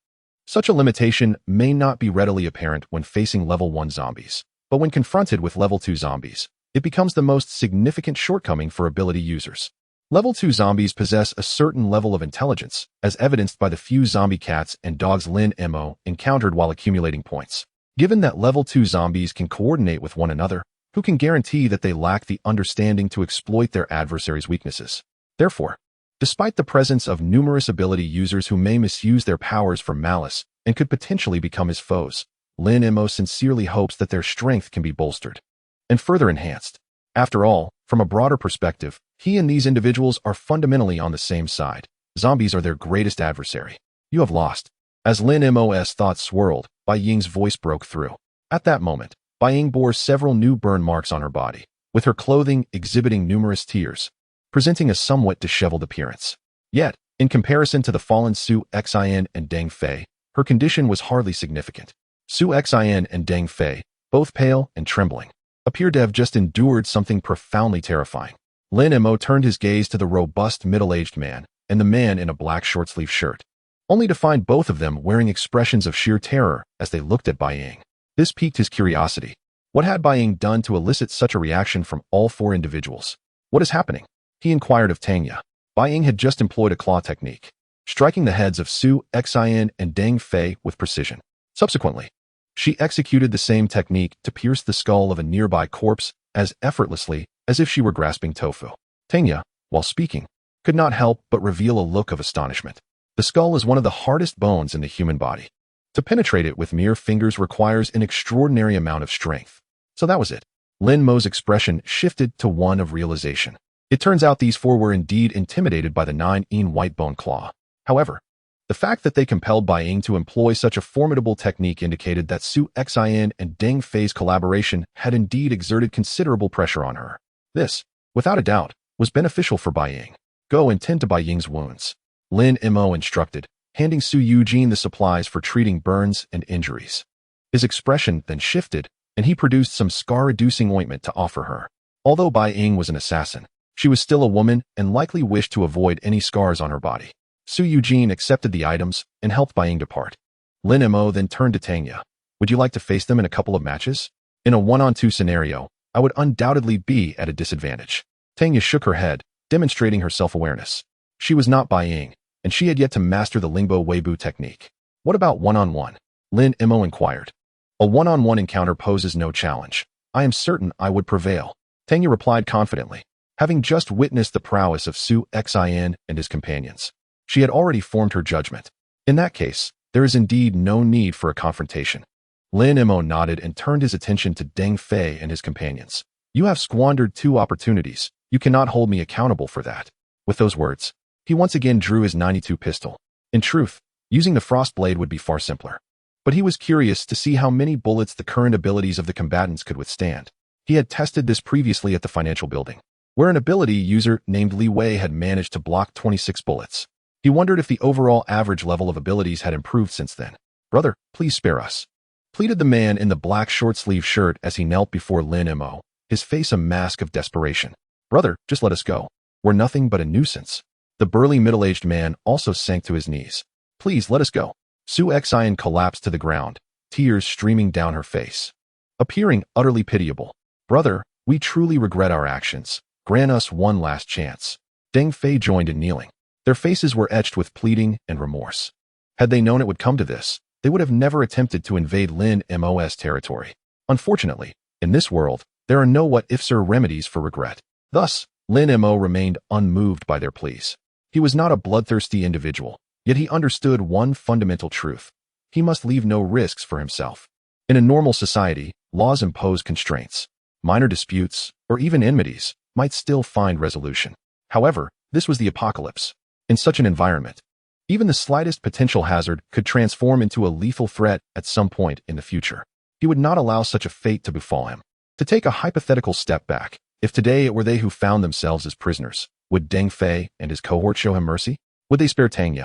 Such a limitation may not be readily apparent when facing level 1 zombies, but when confronted with level 2 zombies, it becomes the most significant shortcoming for ability users. Level 2 zombies possess a certain level of intelligence, as evidenced by the few zombie cats and dogs Lin Mo encountered while accumulating points. Given that level 2 zombies can coordinate with one another, who can guarantee that they lack the understanding to exploit their adversaries' weaknesses? Therefore, despite the presence of numerous ability users who may misuse their powers for malice and could potentially become his foes, Lin Mo sincerely hopes that their strength can be bolstered and further enhanced. After all, from a broader perspective, he and these individuals are fundamentally on the same side. Zombies are their greatest adversary. You have lost. As Lin Mo's thoughts swirled, Bai Ying's voice broke through. At that moment, Bai Ying bore several new burn marks on her body, with her clothing exhibiting numerous tears, presenting a somewhat disheveled appearance. Yet, in comparison to the fallen Su Xin and Deng Fei, her condition was hardly significant. Su Xin and Deng Fei, both pale and trembling, appeared to have just endured something profoundly terrifying. Lin Mo turned his gaze to the robust middle-aged man and the man in a black short-sleeved shirt, only to find both of them wearing expressions of sheer terror as they looked at Bai Ying. This piqued his curiosity. What had Bai Ying done to elicit such a reaction from all four individuals? What is happening? He inquired of Tanya. Bai Ying had just employed a claw technique, striking the heads of Su Xin and Deng Fei with precision. Subsequently, she executed the same technique to pierce the skull of a nearby corpse as effortlessly as if she were grasping tofu. Tanya, while speaking, could not help but reveal a look of astonishment. The skull is one of the hardest bones in the human body. To penetrate it with mere fingers requires an extraordinary amount of strength. So that was it. Lin Mo's expression shifted to one of realization. It turns out these four were indeed intimidated by the 9-in white bone claw. However, the fact that they compelled Bai Ying to employ such a formidable technique indicated that Su Xin and Deng Fei's collaboration had indeed exerted considerable pressure on her. This, without a doubt, was beneficial for Bai Ying. Go and tend to Bai Ying's wounds, Lin Mo instructed, handing Su Eugene the supplies for treating burns and injuries. His expression then shifted, and he produced some scar-reducing ointment to offer her. Although Bai Ying was an assassin, she was still a woman and likely wished to avoid any scars on her body. Su Eugene accepted the items and helped Bai Ying depart. Lin Mo then turned to Tanya. Would you like to face them in a couple of matches? In a one-on-two scenario, I would undoubtedly be at a disadvantage. Tanya shook her head, demonstrating her self-awareness. She was not Bai Ying, and she had yet to master the Lingbo Weibo technique. What about one-on-one? Lin Mo inquired. A one-on-one encounter poses no challenge. I am certain I would prevail. Tanya replied confidently, having just witnessed the prowess of Su Xin and his companions. She had already formed her judgment. In that case, there is indeed no need for a confrontation. Lin Mo nodded and turned his attention to Deng Fei and his companions. You have squandered 2 opportunities. You cannot hold me accountable for that. With those words, he once again drew his 92 pistol. In truth, using the frost blade would be far simpler. But he was curious to see how many bullets the current abilities of the combatants could withstand. He had tested this previously at the financial building, where an ability user named Li Wei had managed to block 26 bullets. He wondered if the overall average level of abilities had improved since then. Brother, please spare us, pleaded the man in the black short-sleeved shirt as he knelt before Lin Mo, his face a mask of desperation. Brother, just let us go. We're nothing but a nuisance. The burly middle-aged man also sank to his knees. Please let us go. Su Xin collapsed to the ground, tears streaming down her face, appearing utterly pitiable. Brother, we truly regret our actions. Grant us one last chance. Deng Fei joined in kneeling. Their faces were etched with pleading and remorse. Had they known it would come to this, they would have never attempted to invade Lin Mo's territory. Unfortunately, in this world, there are no what-ifs or remedies for regret. Thus, Lin Mo remained unmoved by their pleas. He was not a bloodthirsty individual, yet he understood one fundamental truth. He must leave no risks for himself. In a normal society, laws impose constraints. Minor disputes, or even enmities, might still find resolution. However, this was the apocalypse. In such an environment, even the slightest potential hazard could transform into a lethal threat at some point in the future. He would not allow such a fate to befall him. To take a hypothetical step back, if today it were they who found themselves as prisoners, would Deng Fei and his cohort show him mercy? Would they spare Tang Ye,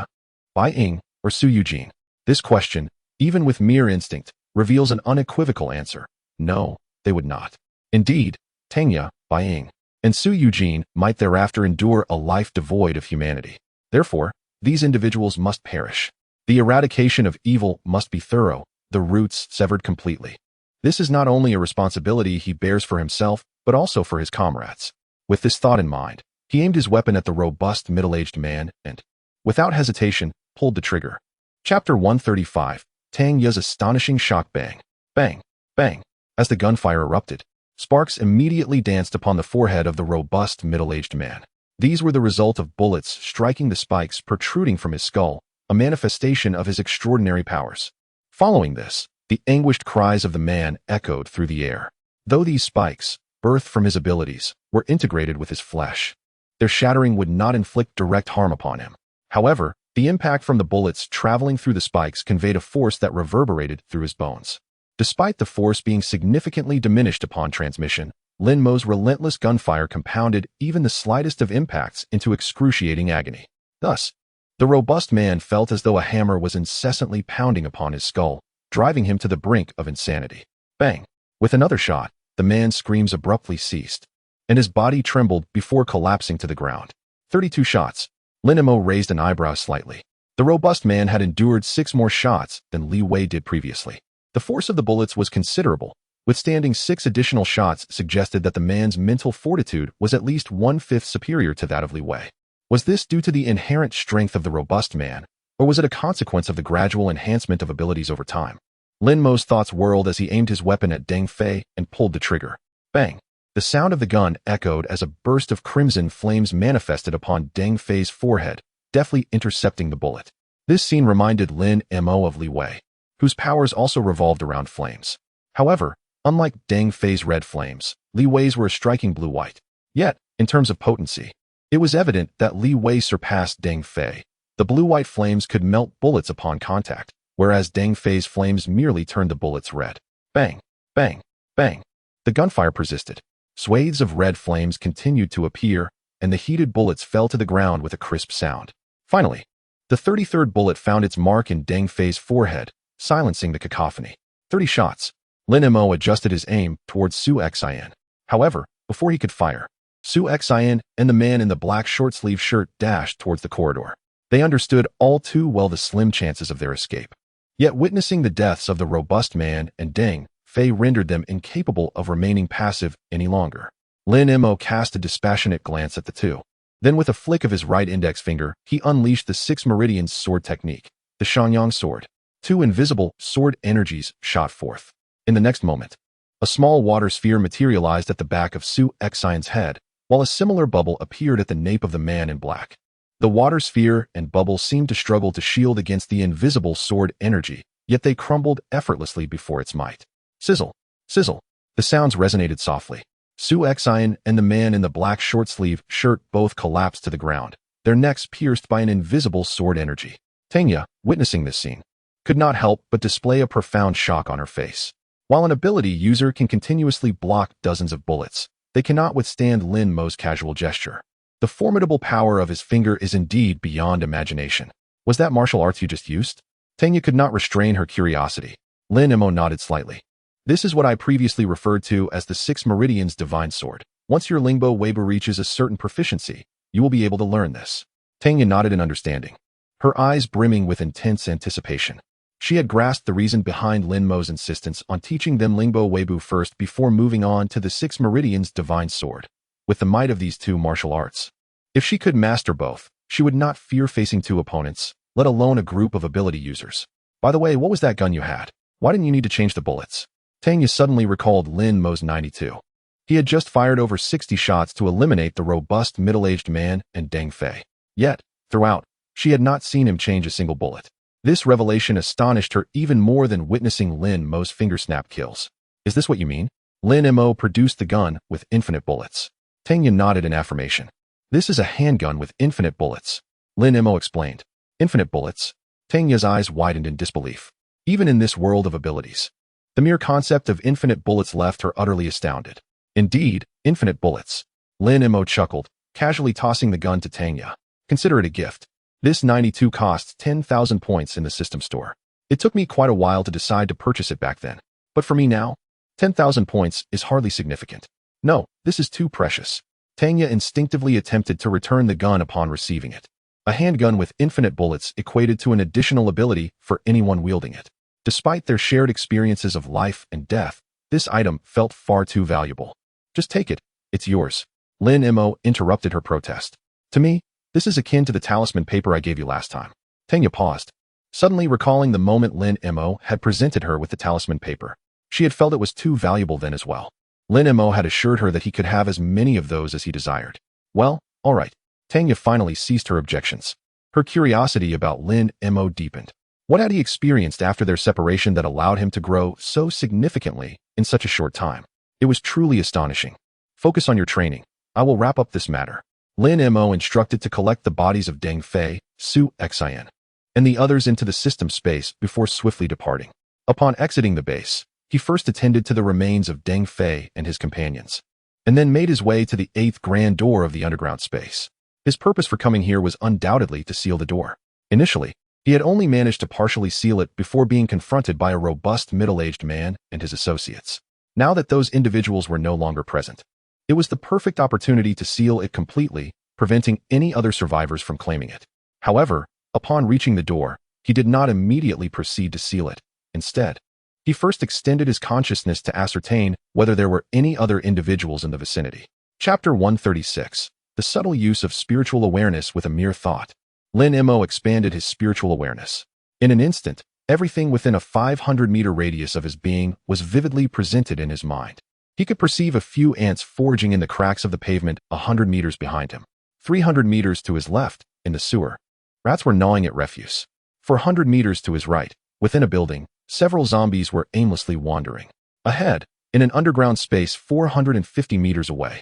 Bai Ying, or Su Eugene? This question, even with mere instinct, reveals an unequivocal answer. No, they would not. Indeed, Tang Ye, Bai Ying, and Su Eugene might thereafter endure a life devoid of humanity. Therefore, these individuals must perish. The eradication of evil must be thorough, the roots severed completely. This is not only a responsibility he bears for himself, but also for his comrades. With this thought in mind, he aimed his weapon at the robust middle-aged man and, without hesitation, pulled the trigger. Chapter 135, Tang Ye's astonishing shock bang. Bang, bang. As the gunfire erupted, sparks immediately danced upon the forehead of the robust middle-aged man. These were the result of bullets striking the spikes protruding from his skull, a manifestation of his extraordinary powers. Following this, the anguished cries of the man echoed through the air. Though these spikes, birthed from his abilities, were integrated with his flesh, their shattering would not inflict direct harm upon him. However, the impact from the bullets traveling through the spikes conveyed a force that reverberated through his bones. Despite the force being significantly diminished upon transmission, Lin Mo's relentless gunfire compounded even the slightest of impacts into excruciating agony. Thus, the robust man felt as though a hammer was incessantly pounding upon his skull, driving him to the brink of insanity. Bang! With another shot, the man's screams abruptly ceased, and his body trembled before collapsing to the ground. 32 shots. Lin Mo raised an eyebrow slightly. The robust man had endured 6 more shots than Li Wei did previously. The force of the bullets was considerable. Withstanding 6 additional shots suggested that the man's mental fortitude was at least 1/5 superior to that of Li Wei. Was this due to the inherent strength of the robust man, or was it a consequence of the gradual enhancement of abilities over time? Lin Mo's thoughts whirled as he aimed his weapon at Deng Fei and pulled the trigger. Bang! The sound of the gun echoed as a burst of crimson flames manifested upon Deng Fei's forehead, deftly intercepting the bullet. This scene reminded Lin Mo of Li Wei, whose powers also revolved around flames. However, unlike Deng Fei's red flames, Li Wei's were a striking blue-white. Yet, in terms of potency, it was evident that Li Wei surpassed Deng Fei. The blue-white flames could melt bullets upon contact, whereas Deng Fei's flames merely turned the bullets red. Bang, bang, bang. The gunfire persisted. Swathes of red flames continued to appear, and the heated bullets fell to the ground with a crisp sound. Finally, the 33rd bullet found its mark in Deng Fei's forehead, silencing the cacophony. 30 shots. Lin Mo adjusted his aim towards Su Xian. However, before he could fire, Su Xian and the man in the black short-sleeved shirt dashed towards the corridor. They understood all too well the slim chances of their escape. Yet witnessing the deaths of the robust man and Deng Fei rendered them incapable of remaining passive any longer. Lin Mo cast a dispassionate glance at the two. Then with a flick of his right index finger, he unleashed the 6 Meridians sword technique, the Shanyang sword. 2 invisible sword energies shot forth. In the next moment, a small water sphere materialized at the back of Su Xian's head, while a similar bubble appeared at the nape of the man in black. The water sphere and bubble seemed to struggle to shield against the invisible sword energy, yet they crumbled effortlessly before its might. Sizzle, sizzle. The sounds resonated softly. Su Xian and the man in the black short-sleeve shirt both collapsed to the ground, their necks pierced by an invisible sword energy. Tang Ye, witnessing this scene, could not help but display a profound shock on her face. While an ability user can continuously block dozens of bullets, they cannot withstand Lin Mo's casual gesture. The formidable power of his finger is indeed beyond imagination. Was that martial arts you just used? Tang Ye could not restrain her curiosity. Lin Mo nodded slightly. This is what I previously referred to as the 6 Meridians Divine Sword. Once your Lingbo Weibo reaches a certain proficiency, you will be able to learn this. Tang Ye nodded in understanding, her eyes brimming with intense anticipation. She had grasped the reason behind Lin Mo's insistence on teaching them Lingbo Weibo first before moving on to the 6 Meridians Divine Sword. With the might of these 2 martial arts, if she could master both, she would not fear facing 2 opponents, let alone a group of ability users. By the way, what was that gun you had? Why didn't you need to change the bullets? Tanya suddenly recalled Lin Mo's 92. He had just fired over 60 shots to eliminate the robust middle-aged man and Deng Fei. Yet, throughout, she had not seen him change a single bullet. This revelation astonished her even more than witnessing Lin Mo's finger-snap kills. Is this what you mean? Lin Mo produced the gun with infinite bullets. Tanya nodded in affirmation. This is a handgun with infinite bullets. Lin Mo explained. Infinite bullets? Tanya's eyes widened in disbelief. Even in this world of abilities, the mere concept of infinite bullets left her utterly astounded. Indeed, infinite bullets. Lin Mo chuckled, casually tossing the gun to Tanya. Consider it a gift. This 92 costs 10,000 points in the system store. It took me quite a while to decide to purchase it back then. But for me now, 10,000 points is hardly significant. No, this is too precious. Tanya instinctively attempted to return the gun upon receiving it. A handgun with infinite bullets equated to an additional ability for anyone wielding it. Despite their shared experiences of life and death, this item felt far too valuable. Just take it. It's yours. Lin Mo interrupted her protest. To me, this is akin to the talisman paper I gave you last time. Tanya paused, suddenly recalling the moment Lin Mo had presented her with the talisman paper. She had felt it was too valuable then as well. Lin Mo had assured her that he could have as many of those as he desired. Well, all right. Tanya finally ceased her objections. Her curiosity about Lin Mo deepened. What had he experienced after their separation that allowed him to grow so significantly in such a short time? It was truly astonishing. Focus on your training. I will wrap up this matter. Lin Mo instructed to collect the bodies of Deng Fei, Su Xian, and the others into the system space before swiftly departing. Upon exiting the base, he first attended to the remains of Deng Fei and his companions, and then made his way to the 8th grand door of the underground space. His purpose for coming here was undoubtedly to seal the door. Initially, he had only managed to partially seal it before being confronted by a robust middle-aged man and his associates. Now that those individuals were no longer present, it was the perfect opportunity to seal it completely, preventing any other survivors from claiming it. However, upon reaching the door, he did not immediately proceed to seal it. Instead, he first extended his consciousness to ascertain whether there were any other individuals in the vicinity. Chapter 136. The subtle use of spiritual awareness with a mere thought. Lin Mo expanded his spiritual awareness. In an instant, everything within a 500-meter radius of his being was vividly presented in his mind. He could perceive a few ants foraging in the cracks of the pavement 100 meters behind him. 300 meters to his left, in the sewer, rats were gnawing at refuse. 400 meters to his right, within a building, several zombies were aimlessly wandering. Ahead, in an underground space 450 meters away,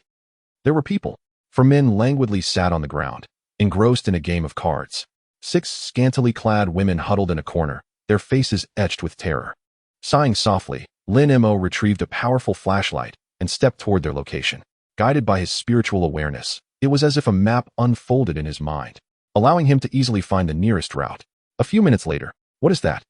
there were people. 4 men languidly sat on the ground, engrossed in a game of cards. 6 scantily clad women huddled in a corner, their faces etched with terror. Sighing softly, Lin Mo retrieved a powerful flashlight and stepped toward their location. Guided by his spiritual awareness, it was as if a map unfolded in his mind, allowing him to easily find the nearest route. A few minutes later, what is that?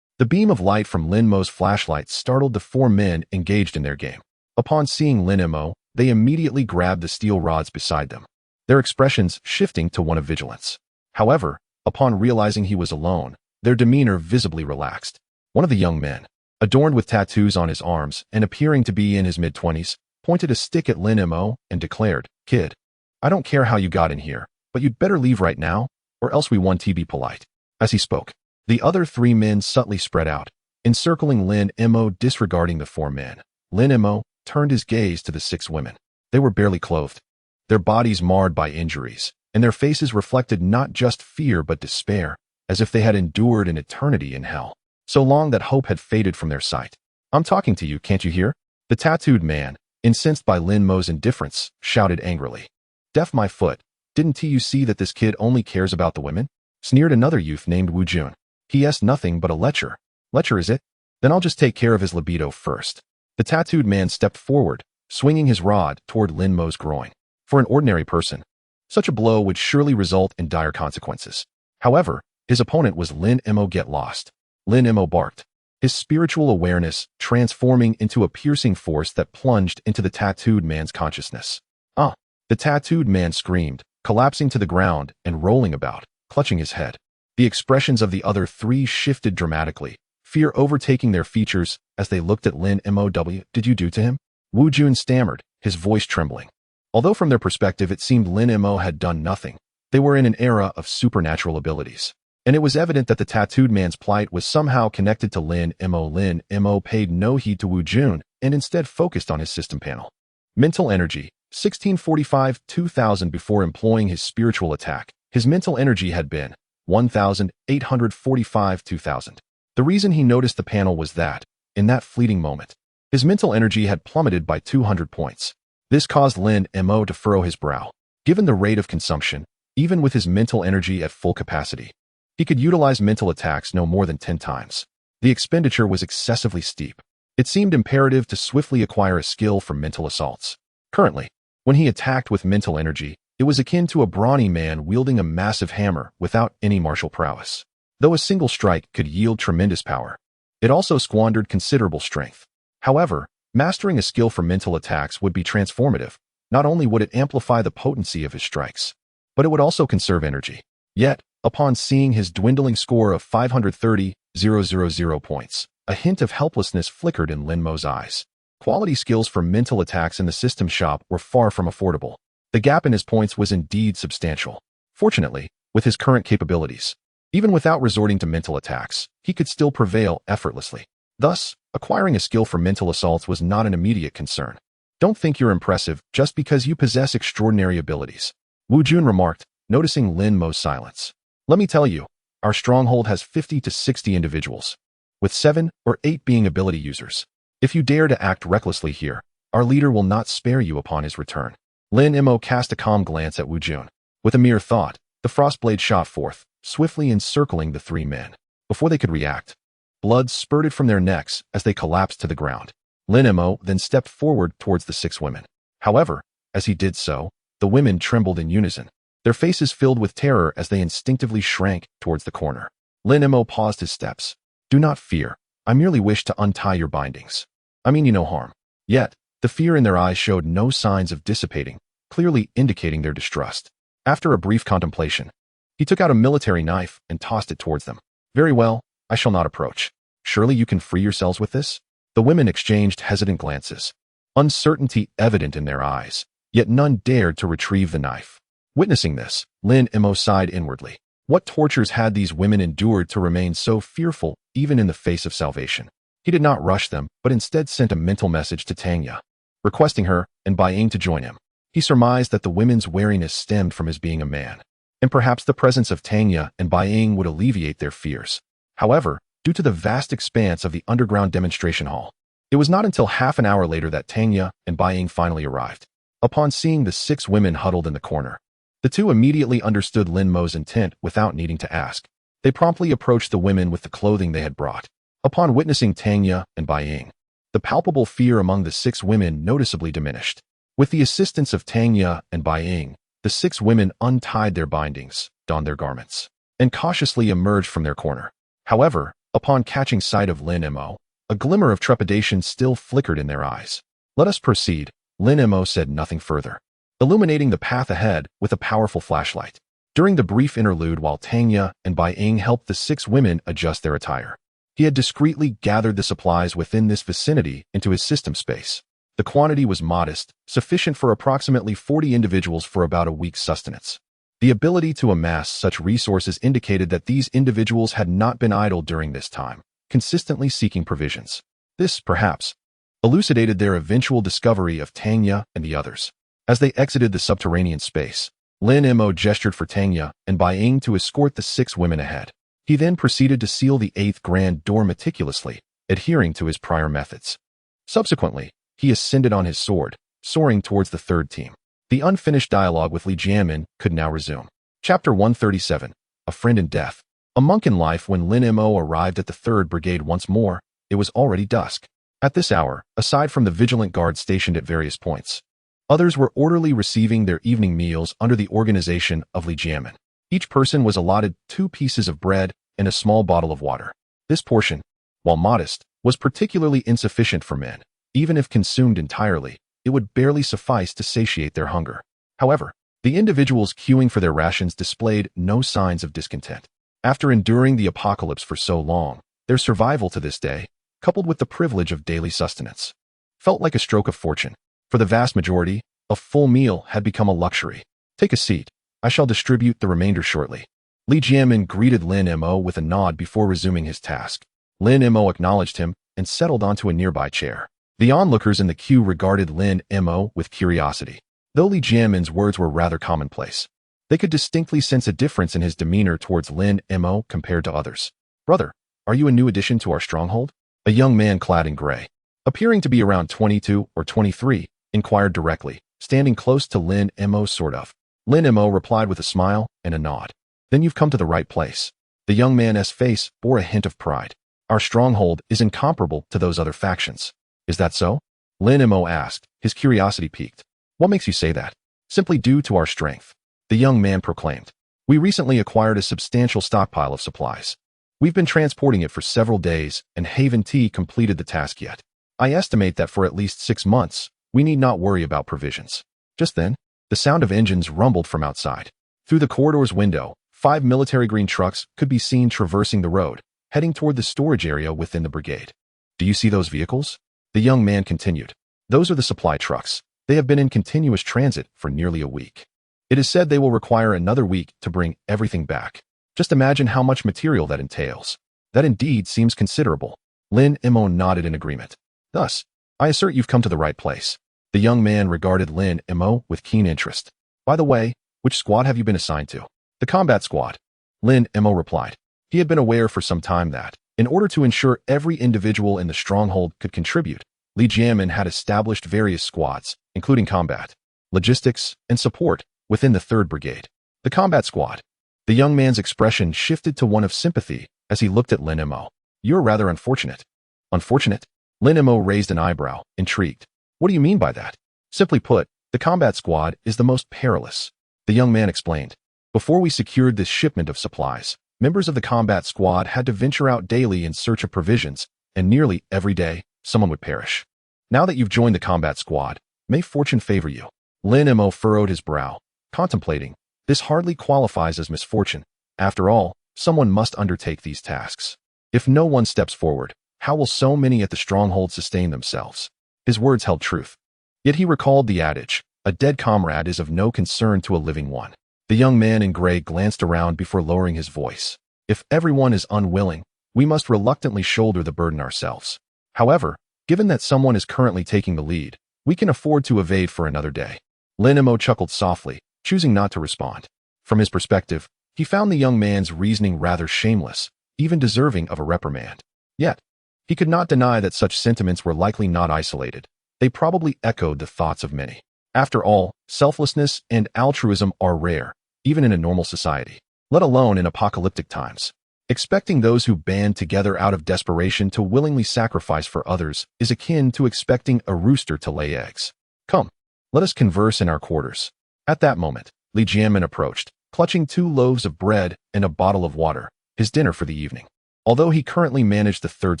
The beam of light from Lin Mo's flashlight startled the 4 men engaged in their game. Upon seeing Lin Mo, they immediately grabbed the steel rods beside them, their expressions shifting to one of vigilance. However, upon realizing he was alone, their demeanor visibly relaxed. One of the young men, adorned with tattoos on his arms and appearing to be in his mid-20s, pointed a stick at Lin Mo and declared, "Kid, I don't care how you got in here, but you'd better leave right now, or else we want to be polite." As he spoke, the other 3 men subtly spread out, encircling Lin Mo. Disregarding the 4 men, Lin Mo turned his gaze to the 6 women. They were barely clothed, their bodies marred by injuries, and their faces reflected not just fear but despair, as if they had endured an eternity in hell, so long that hope had faded from their sight. "I'm talking to you, can't you hear?" The tattooed man, incensed by Lin Mo's indifference, shouted angrily. "Deaf my foot, didn't you see that this kid only cares about the women?" Sneered another youth named Wu Jun. "P.S. nothing but a lecher. Lecher is it? Then I'll just take care of his libido first." The tattooed man stepped forward, swinging his rod toward Lin Mo's groin. For an ordinary person, such a blow would surely result in dire consequences. However, his opponent was Lin Mo. Get lost. Lin Mo barked, his spiritual awareness transforming into a piercing force that plunged into the tattooed man's consciousness. "Ah!" The tattooed man screamed, collapsing to the ground and rolling about, clutching his head. The expressions of the other 3 shifted dramatically, fear overtaking their features as they looked at Lin Mo. "W, did you do to him?" Wu Jun stammered, his voice trembling. Although from their perspective it seemed Lin Mo had done nothing, they were in an era of supernatural abilities. and it was evident that the tattooed man's plight was somehow connected to Lin Mo. Lin Mo paid no heed to Wu Jun and instead focused on his system panel. Mental energy, 1645-2000. Before employing his spiritual attack, his mental energy had been 1845-2000. The reason he noticed the panel was that, in that fleeting moment, his mental energy had plummeted by 200 points. This caused Lin Mo to furrow his brow. Given the rate of consumption, even with his mental energy at full capacity, he could utilize mental attacks no more than 10 times. The expenditure was excessively steep. It seemed imperative to swiftly acquire a skill for mental assaults. Currently, when he attacked with mental energy, it was akin to a brawny man wielding a massive hammer without any martial prowess. Though a single strike could yield tremendous power, it also squandered considerable strength. However, mastering a skill for mental attacks would be transformative. Not only would it amplify the potency of his strikes, but it would also conserve energy. Yet, upon seeing his dwindling score of 530,000 points, a hint of helplessness flickered in Lin Mo's eyes. Quality skills for mental attacks in the system shop were far from affordable. The gap in his points was indeed substantial. Fortunately, with his current capabilities, even without resorting to mental attacks, he could still prevail effortlessly. Thus, acquiring a skill for mental assaults was not an immediate concern. Don't think you're impressive just because you possess extraordinary abilities, Wu Jun remarked, noticing Lin Mo's silence. Let me tell you, our stronghold has 50 to 60 individuals, with 7 or 8 being ability users. If you dare to act recklessly here, our leader will not spare you upon his return. Lin Mo cast a calm glance at Wu Jun. With a mere thought, the frostblade shot forth, swiftly encircling the 3 men. Before they could react, blood spurted from their necks as they collapsed to the ground. Lin Mo then stepped forward towards the 6 women. However, as he did so, the women trembled in unison, their faces filled with terror as they instinctively shrank towards the corner. Lin Mo paused his steps. Do not fear. I merely wish to untie your bindings. I mean you no harm. Yet, the fear in their eyes showed no signs of dissipating, clearly indicating their distrust. After a brief contemplation, he took out a military knife and tossed it towards them. Very well, I shall not approach. Surely you can free yourselves with this? The women exchanged hesitant glances, uncertainty evident in their eyes, yet none dared to retrieve the knife. Witnessing this, Lin Mo sighed inwardly. What tortures had these women endured to remain so fearful even in the face of salvation? He did not rush them, but instead sent a mental message to Tanya, requesting her and Bai Ying to join him. He surmised that the women's wariness stemmed from his being a man, and perhaps the presence of Tanya and Bai Ying would alleviate their fears. However, due to the vast expanse of the underground demonstration hall, it was not until half an hour later that Tanya and Bai Ying finally arrived. Upon seeing the 6 women huddled in the corner, the 2 immediately understood Lin Mo's intent without needing to ask. They promptly approached the women with the clothing they had brought. Upon witnessing Tanya and Bai Ying, the palpable fear among the 6 women noticeably diminished. With the assistance of Tanya and Bai Ying, the 6 women untied their bindings, donned their garments, and cautiously emerged from their corner. However, upon catching sight of Lin Mo, a glimmer of trepidation still flickered in their eyes. Let us proceed. Lin Mo said nothing further, illuminating the path ahead with a powerful flashlight. During the brief interlude while Tanya and Bai Ying helped the 6 women adjust their attire, he had discreetly gathered the supplies within this vicinity into his system space. The quantity was modest, sufficient for approximately 40 individuals for about a week's sustenance. The ability to amass such resources indicated that these individuals had not been idle during this time, consistently seeking provisions. This, perhaps, elucidated their eventual discovery of Tanya and the others. As they exited the subterranean space, Lin Mo gestured for Tanya and Bai Ying to escort the 6 women ahead. He then proceeded to seal the 8th grand door meticulously, adhering to his prior methods. Subsequently, he ascended on his sword, soaring towards the 3rd team. The unfinished dialogue with Li Jianmin could now resume. Chapter 137, A Friend in Death. A monk in life. When Lin Mo arrived at the 3rd Brigade once more, it was already dusk. At this hour, aside from the vigilant guards stationed at various points, others were orderly receiving their evening meals under the organization of Li Jianmin. Each person was allotted 2 pieces of bread and a small bottle of water. This portion, while modest, was particularly insufficient for men. Even if consumed entirely, it would barely suffice to satiate their hunger. However, the individuals queuing for their rations displayed no signs of discontent. After enduring the apocalypse for so long, their survival to this day, coupled with the privilege of daily sustenance, felt like a stroke of fortune. For the vast majority, a full meal had become a luxury. Take a seat. I shall distribute the remainder shortly. Li Jianmin greeted Lin Mo with a nod before resuming his task. Lin Mo acknowledged him and settled onto a nearby chair. The onlookers in the queue regarded Lin Mo with curiosity. Though Li Jianmin's words were rather commonplace, they could distinctly sense a difference in his demeanor towards Lin Mo compared to others. "Brother, are you a new addition to our stronghold?" A young man clad in gray, appearing to be around 22 or 23, inquired directly, standing close to Lin Mo sort of. Lin Mo replied with a smile and a nod. "Then you've come to the right place." The young man's face bore a hint of pride. "Our stronghold is incomparable to those other factions." "Is that so?" Lin Mo asked, his curiosity piqued. "What makes you say that?" "Simply due to our strength," the young man proclaimed. "We recently acquired a substantial stockpile of supplies. We've been transporting it for several days, and Haven Tea completed the task yet. I estimate that for at least 6 months, we need not worry about provisions." Just then, the sound of engines rumbled from outside. Through the corridor's window, 5 military green trucks could be seen traversing the road, heading toward the storage area within the brigade. "Do you see those vehicles?" The young man continued. "Those are the supply trucks. They have been in continuous transit for nearly a week. It is said they will require another week to bring everything back. Just imagine how much material that entails." "That indeed seems considerable." Lin Mo nodded in agreement. "Thus, I assert you've come to the right place." The young man regarded Lin Mo with keen interest. "By the way, which squad have you been assigned to?" "The combat squad," Lin Mo replied. He had been aware for some time that, in order to ensure every individual in the stronghold could contribute, Li Jianmin had established various squads, including combat, logistics, and support, within the 3rd Brigade. The combat squad. The young man's expression shifted to one of sympathy as he looked at Lin Mo. "You're rather unfortunate." "Unfortunate?" Lin Mo raised an eyebrow, intrigued. "What do you mean by that?" "Simply put, the combat squad is the most perilous," the young man explained. "Before we secured this shipment of supplies, members of the combat squad had to venture out daily in search of provisions, and nearly every day, someone would perish. Now that you've joined the combat squad, may fortune favor you." Lin Mo furrowed his brow, contemplating. This hardly qualifies as misfortune. After all, someone must undertake these tasks. If no one steps forward, how will so many at the stronghold sustain themselves? His words held truth. Yet he recalled the adage, "A dead comrade is of no concern to a living one." The young man in gray glanced around before lowering his voice. "If everyone is unwilling, we must reluctantly shoulder the burden ourselves. However, given that someone is currently taking the lead, we can afford to evade for another day." Lin Mo chuckled softly, choosing not to respond. From his perspective, he found the young man's reasoning rather shameless, even deserving of a reprimand. Yet, he could not deny that such sentiments were likely not isolated. They probably echoed the thoughts of many. After all, selflessness and altruism are rare, even in a normal society, let alone in apocalyptic times. Expecting those who band together out of desperation to willingly sacrifice for others is akin to expecting a rooster to lay eggs. "Come, let us converse in our quarters." At that moment, Li Jianmin approached, clutching 2 loaves of bread and a bottle of water, his dinner for the evening. Although he currently managed the 3rd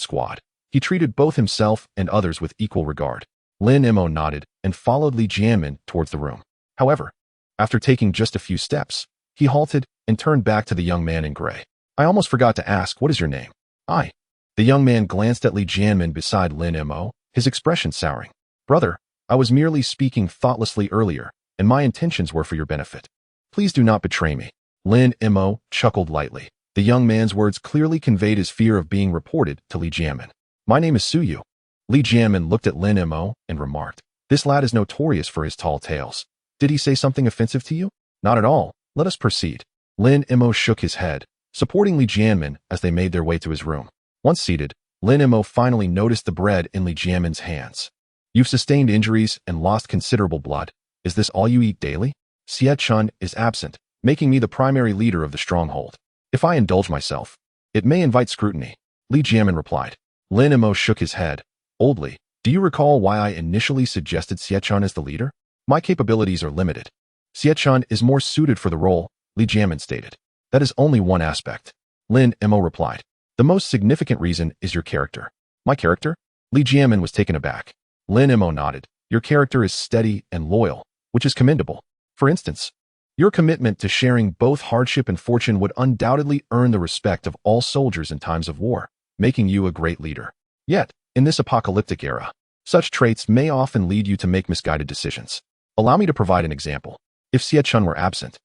squad, he treated both himself and others with equal regard. Lin Mo nodded and followed Li Jianmin towards the room. However, after taking just a few steps, he halted and turned back to the young man in gray. "I almost forgot to ask, what is your name?" "I." The young man glanced at Li Jianmin beside Lin Mo, his expression souring. "Brother, I was merely speaking thoughtlessly earlier, and my intentions were for your benefit. Please do not betray me." Lin Mo chuckled lightly. The young man's words clearly conveyed his fear of being reported to Li Jianmin. "My name is Suyu." Li Jianmin looked at Lin Mo and remarked, "This lad is notorious for his tall tales. Did he say something offensive to you?" "Not at all. Let us proceed." Lin Mo shook his head, supporting Li Jianmin as they made their way to his room. Once seated, Lin Mo finally noticed the bread in Li Jianmin's hands. "You've sustained injuries and lost considerable blood. Is this all you eat daily?" "Xie Chun is absent, making me the primary leader of the stronghold. If I indulge myself, it may invite scrutiny," Li Jianmin replied. Lin Mo shook his head. "Oldly, do you recall why I initially suggested Xie Chun as the leader? My capabilities are limited." "Xie Chun is more suited for the role," Li Jianmin stated. "That is only one aspect," Lin Mo replied. "The most significant reason is your character." "My character?" Li Jianmin was taken aback. Lin Mo nodded. "Your character is steady and loyal, which is commendable. For instance, your commitment to sharing both hardship and fortune would undoubtedly earn the respect of all soldiers in times of war, making you a great leader. Yet, in this apocalyptic era, such traits may often lead you to make misguided decisions. Allow me to provide an example. If Xie Chun were absent,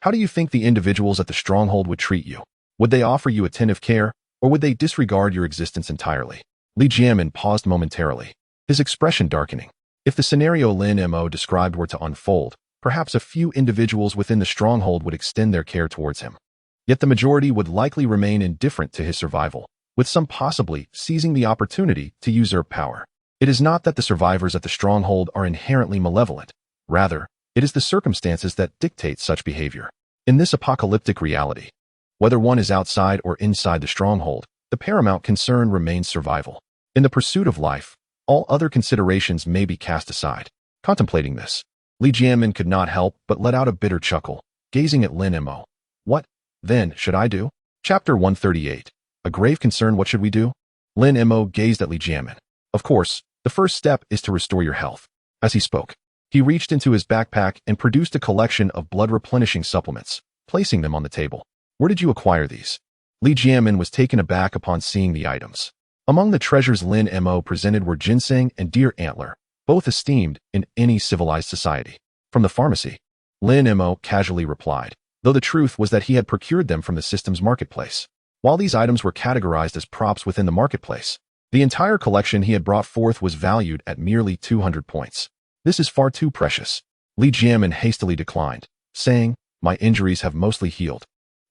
How do you think the individuals at the stronghold would treat you? Would they offer you attentive care, or would they disregard your existence entirely? Li Jianmin paused momentarily, his expression darkening. If the scenario Lin Mo described were to unfold, perhaps a few individuals within the stronghold would extend their care towards him. Yet the majority would likely remain indifferent to his survival, with some possibly seizing the opportunity to usurp power. It is not that the survivors at the stronghold are inherently malevolent. Rather, it is the circumstances that dictate such behavior. In this apocalyptic reality, whether one is outside or inside the stronghold, the paramount concern remains survival. In the pursuit of life, all other considerations may be cast aside. Contemplating this, Li Jianmin could not help but let out a bitter chuckle, gazing at Lin Mo. What, then, should I do? Chapter 138. A grave concern. What should we do? Lin Mo gazed at Li Jianmin. Of course, the first step is to restore your health. As he spoke, he reached into his backpack and produced a collection of blood-replenishing supplements, placing them on the table. Where did you acquire these? Li Jianmin was taken aback upon seeing the items. Among the treasures Lin Mo presented were ginseng and deer antler, both esteemed in any civilized society. From the pharmacy, Lin Mo casually replied, though the truth was that he had procured them from the system's marketplace. While these items were categorized as props within the marketplace, the entire collection he had brought forth was valued at merely 200 points. This is far too precious. Li Jianmin hastily declined, saying, my injuries have mostly healed.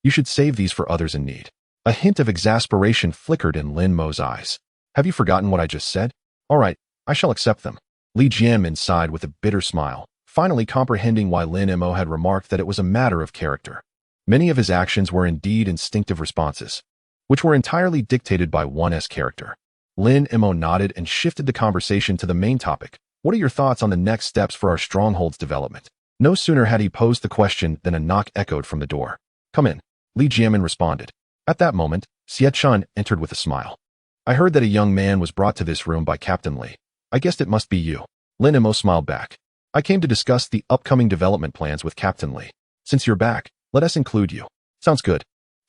You should save these for others in need. A hint of exasperation flickered in Lin Mo's eyes. Have you forgotten what I just said? All right, I shall accept them. Li Jianmin sighed with a bitter smile, finally comprehending why Lin Mo had remarked that it was a matter of character. Many of his actions were indeed instinctive responses, which were entirely dictated by one's character. Lin Mo nodded and shifted the conversation to the main topic. What are your thoughts on the next steps for our stronghold's development? No sooner had he posed the question than a knock echoed from the door. Come in, Li Jianmin responded. At that moment, Xie Chun entered with a smile. I heard that a young man was brought to this room by Captain Li. I guessed it must be you. Lin Mo smiled back. I came to discuss the upcoming development plans with Captain Li. Since you're back, let us include you. Sounds good.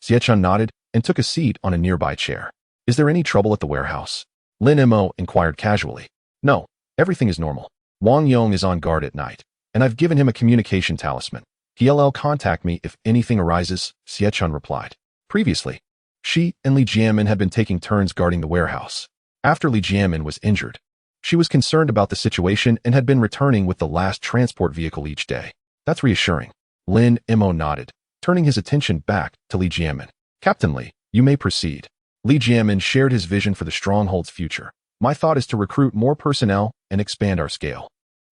Xie Chun nodded and took a seat on a nearby chair. Is there any trouble at the warehouse? Lin Mo inquired casually. No, everything is normal. Wang Yong is on guard at night, and I've given him a communication talisman. He'll contact me if anything arises, Xie Chun replied. Previously, she and Li Jianmin had been taking turns guarding the warehouse. After Li Jianmin was injured, she was concerned about the situation and had been returning with the last transport vehicle each day. That's reassuring. Lin Mo nodded, turning his attention back to Li Jianmin. Captain Li, you may proceed. Li Jianmin shared his vision for the stronghold's future. My thought is to recruit more personnel and expand our scale.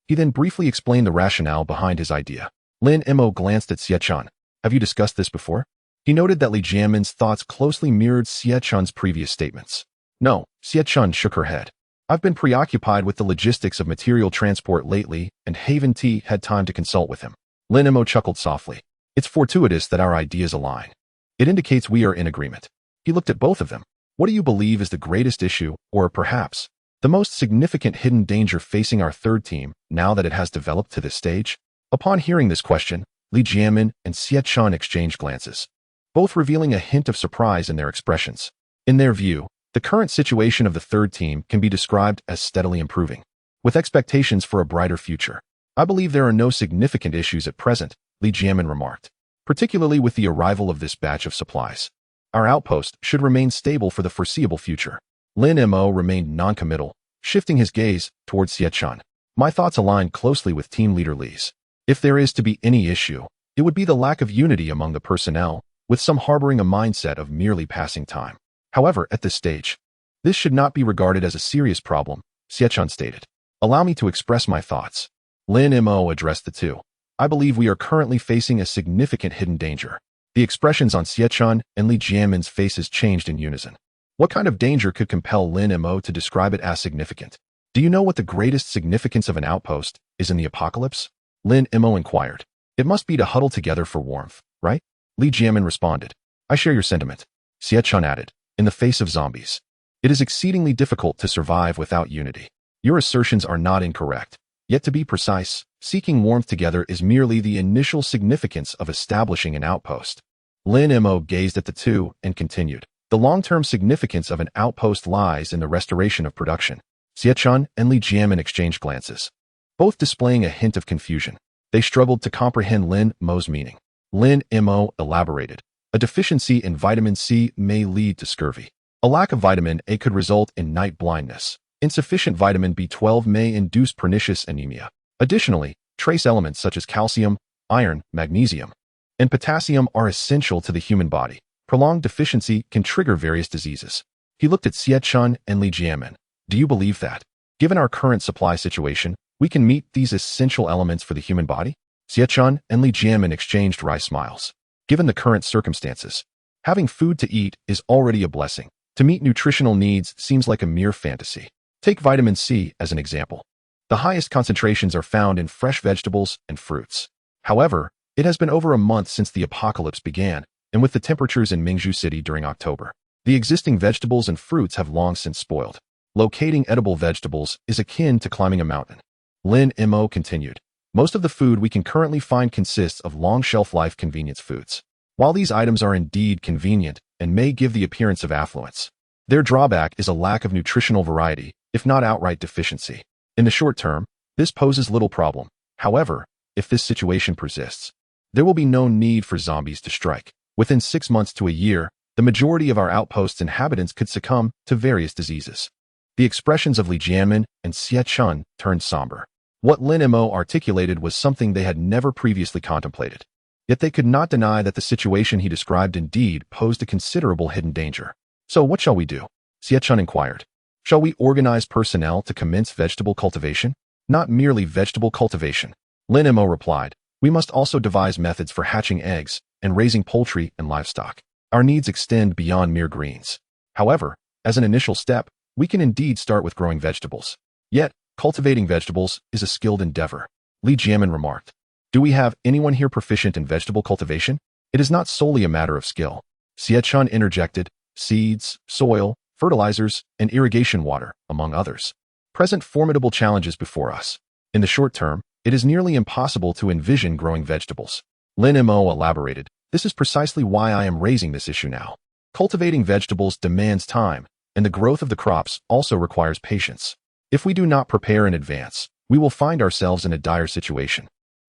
He then briefly explained the rationale behind his idea. Lin Mo glanced at Xie Chun. Have you discussed this before? He noted that Li Jianmin's thoughts closely mirrored Xie Chun's previous statements. No, Xie Chun shook her head. I've been preoccupied with the logistics of material transport lately, and Haven T had time to consult with him. Lin Mo chuckled softly. It's fortuitous that our ideas align. It indicates we are in agreement. He looked at both of them. What do you believe is the greatest issue, or perhaps, the most significant hidden danger facing our third team now that it has developed to this stage? Upon hearing this question, Li Jianmin and Xie Chun exchanged glances, both revealing a hint of surprise in their expressions. In their view, the current situation of the third team can be described as steadily improving, with expectations for a brighter future. I believe there are no significant issues at present, Li Jianmin remarked, particularly with the arrival of this batch of supplies. Our outpost should remain stable for the foreseeable future. Lin Mo remained non-committal, shifting his gaze towards Xie Chun. My thoughts align closely with team leader Li's. If there is to be any issue, it would be the lack of unity among the personnel, with some harboring a mindset of merely passing time. However, at this stage, this should not be regarded as a serious problem, Xie Chun stated. Allow me to express my thoughts. Lin Mo addressed the two. I believe we are currently facing a significant hidden danger. The expressions on Xie Chun and Li Jianmin's faces changed in unison. What kind of danger could compel Lin Mo to describe it as significant? Do you know what the greatest significance of an outpost is in the apocalypse? Lin Mo inquired. It must be to huddle together for warmth, right? Li Jianmin responded. I share your sentiment. Xie Chun added. In the face of zombies, it is exceedingly difficult to survive without unity. Your assertions are not incorrect. Yet to be precise, seeking warmth together is merely the initial significance of establishing an outpost. Lin Mo gazed at the two and continued. The long-term significance of an outpost lies in the restoration of production. Xie Chun and Li Jianmin exchanged glances, both displaying a hint of confusion. They struggled to comprehend Lin Mo's meaning. Lin Mo elaborated. A deficiency in vitamin C may lead to scurvy. A lack of vitamin A could result in night blindness. Insufficient vitamin B12 may induce pernicious anemia. Additionally, trace elements such as calcium, iron, magnesium, and potassium are essential to the human body. Prolonged deficiency can trigger various diseases. He looked at Xie Chun and Li Jianmin. Do you believe that, given our current supply situation, we can meet these essential elements for the human body? Xie Chun and Li Jianmin exchanged wry smiles. Given the current circumstances, having food to eat is already a blessing. To meet nutritional needs seems like a mere fantasy. Take vitamin C as an example. The highest concentrations are found in fresh vegetables and fruits. However, it has been over a month since the apocalypse began, and with the temperatures in Mingzhu City during October, the existing vegetables and fruits have long since spoiled. Locating edible vegetables is akin to climbing a mountain. Lin Mo continued. Most of the food we can currently find consists of long shelf-life convenience foods. While these items are indeed convenient and may give the appearance of affluence, their drawback is a lack of nutritional variety, if not outright deficiency. In the short term, this poses little problem. However, if this situation persists, there will be no need for zombies to strike. Within 6 months to a year, the majority of our outposts' inhabitants could succumb to various diseases. The expressions of Li Jianmin and Xie Chun turned somber. What Lin Mo articulated was something they had never previously contemplated. Yet they could not deny that the situation he described indeed posed a considerable hidden danger. So what shall we do? Xie Chun inquired. Shall we organize personnel to commence vegetable cultivation? Not merely vegetable cultivation. Lin Mo replied. We must also devise methods for hatching eggs and raising poultry and livestock. Our needs extend beyond mere greens. However, as an initial step, we can indeed start with growing vegetables. Yet, cultivating vegetables is a skilled endeavor. Li Jianmin remarked. Do we have anyone here proficient in vegetable cultivation? It is not solely a matter of skill. Xie Chun interjected. Seeds, soil, fertilizers, and irrigation water, among others, present formidable challenges before us. In the short term, it is nearly impossible to envision growing vegetables. Lin Mo elaborated. This is precisely why I am raising this issue now. Cultivating vegetables demands time, and the growth of the crops also requires patience. If we do not prepare in advance, we will find ourselves in a dire situation,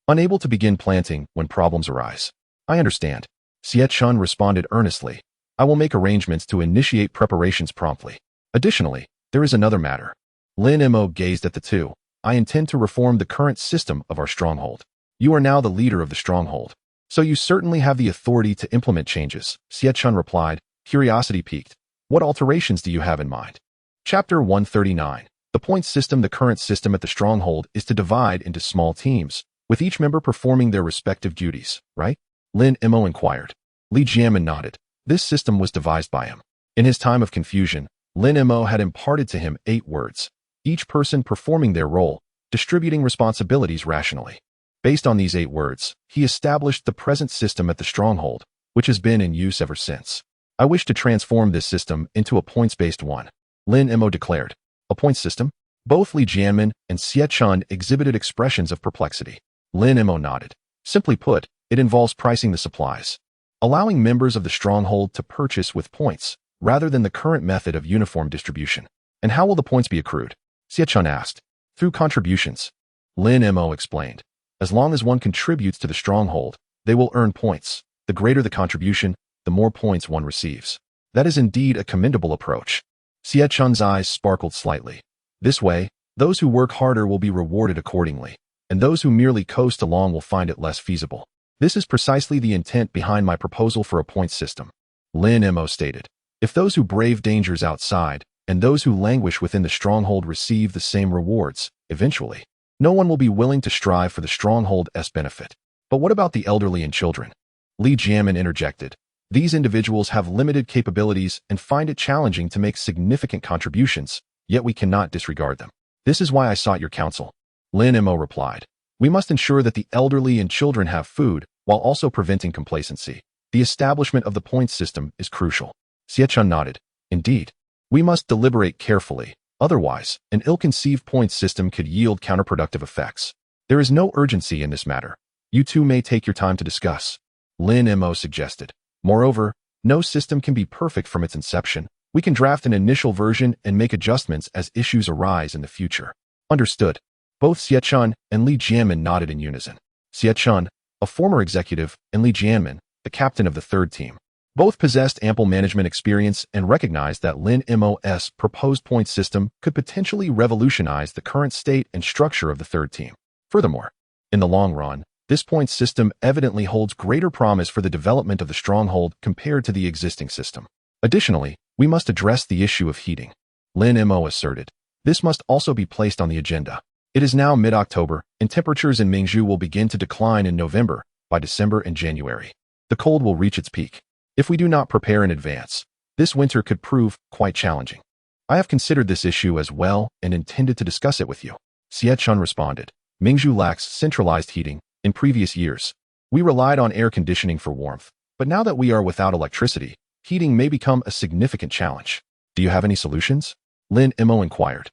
unable to begin planting when problems arise. I understand. Xie Chun responded earnestly. I will make arrangements to initiate preparations promptly. Additionally, there is another matter. Lin Mo gazed at the two. I intend to reform the current system of our stronghold. You are now the leader of the stronghold, so you certainly have the authority to implement changes. Xie Chun replied, curiosity piqued. What alterations do you have in mind? Chapter 139. The point system. The current system at the stronghold is to divide into small teams, with each member performing their respective duties, right? Lin Mo inquired. Li Jianmin nodded. This system was devised by him. In his time of confusion, Lin Mo had imparted to him 8 words, each person performing their role, distributing responsibilities rationally. Based on these 8 words, he established the present system at the stronghold, which has been in use ever since. I wish to transform this system into a points-based one, Lin Mo declared. A point system? Both Li Jianmin and Xie Chun exhibited expressions of perplexity. Lin Mo nodded. Simply put, it involves pricing the supplies, allowing members of the stronghold to purchase with points, rather than the current method of uniform distribution. And how will the points be accrued? Xie Chun asked. Through contributions. Lin Mo explained. As long as one contributes to the stronghold, they will earn points. The greater the contribution, the more points one receives. That is indeed a commendable approach. Xie Chun's eyes sparkled slightly. This way, those who work harder will be rewarded accordingly, and those who merely coast along will find it less feasible. This is precisely the intent behind my proposal for a points system. Lin Mo stated. If those who brave dangers outside and those who languish within the stronghold receive the same rewards, eventually, no one will be willing to strive for the stronghold's benefit. But what about the elderly and children? Li Jianmin interjected. These individuals have limited capabilities and find it challenging to make significant contributions, yet we cannot disregard them. This is why I sought your counsel. Lin Mo replied. We must ensure that the elderly and children have food, while also preventing complacency. The establishment of the points system is crucial. Xie Chun nodded. Indeed. We must deliberate carefully. Otherwise, an ill-conceived points system could yield counterproductive effects. There is no urgency in this matter. You two may take your time to discuss. Lin Mo suggested. Moreover, no system can be perfect from its inception. We can draft an initial version and make adjustments as issues arise in the future. Understood. Both Xie Chun and Li Jianmin nodded in unison. Xie Chun, a former executive, and Li Jianmin, the captain of the third team. Both possessed ample management experience and recognized that Lin Mo's proposed point system could potentially revolutionize the current state and structure of the third team. Furthermore, in the long run, this point system evidently holds greater promise for the development of the stronghold compared to the existing system. Additionally, we must address the issue of heating. Lin Mo asserted. This must also be placed on the agenda. It is now mid-October, and temperatures in Mingzhu will begin to decline in November. By December and January, the cold will reach its peak. If we do not prepare in advance, this winter could prove quite challenging. I have considered this issue as well and intended to discuss it with you. Xie Chun responded. Mingzhu lacks centralized heating. In previous years, we relied on air conditioning for warmth, but now that we are without electricity, heating may become a significant challenge. Do you have any solutions? Lin Mo inquired.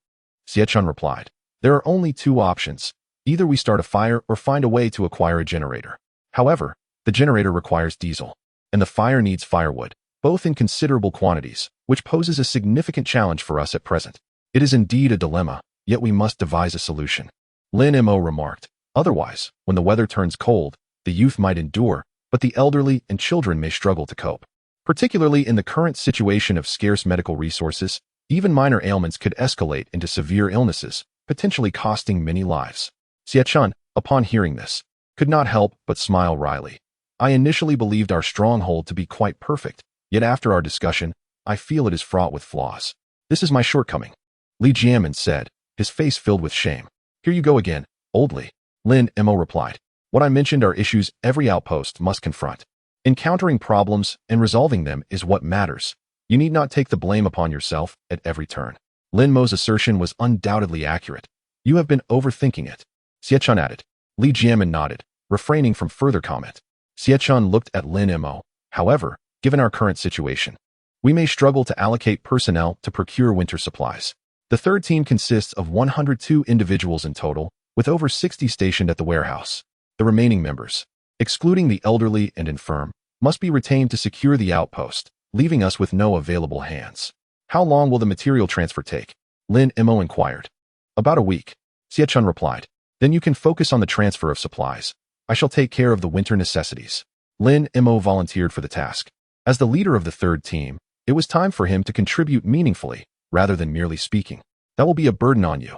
Xie Chun replied. There are only two options. Either we start a fire or find a way to acquire a generator. However, the generator requires diesel, and the fire needs firewood, both in considerable quantities, which poses a significant challenge for us at present. It is indeed a dilemma, yet we must devise a solution. Lin Mo remarked. Otherwise, when the weather turns cold, the youth might endure, but the elderly and children may struggle to cope. Particularly in the current situation of scarce medical resources, even minor ailments could escalate into severe illnesses, potentially costing many lives. Xie Chun, upon hearing this, could not help but smile wryly. I initially believed our stronghold to be quite perfect, yet after our discussion, I feel it is fraught with flaws. This is my shortcoming. Li Jianmin said, his face filled with shame. Here you go again, old Li. Lin Mo replied. What I mentioned are issues every outpost must confront. Encountering problems and resolving them is what matters. You need not take the blame upon yourself at every turn. Lin Mo's assertion was undoubtedly accurate. You have been overthinking it. Xie Chun added. Li Jianmin nodded, refraining from further comment. Xie Chun looked at Lin Mo. However, given our current situation, we may struggle to allocate personnel to procure winter supplies. The third team consists of 102 individuals in total, with over 60 stationed at the warehouse. The remaining members, excluding the elderly and infirm, must be retained to secure the outpost, leaving us with no available hands. How long will the material transfer take? Lin Mo inquired. About a week. Xie Chun replied. Then you can focus on the transfer of supplies. I shall take care of the winter necessities. Lin Mo volunteered for the task. As the leader of the third team, it was time for him to contribute meaningfully, rather than merely speaking. That will be a burden on you.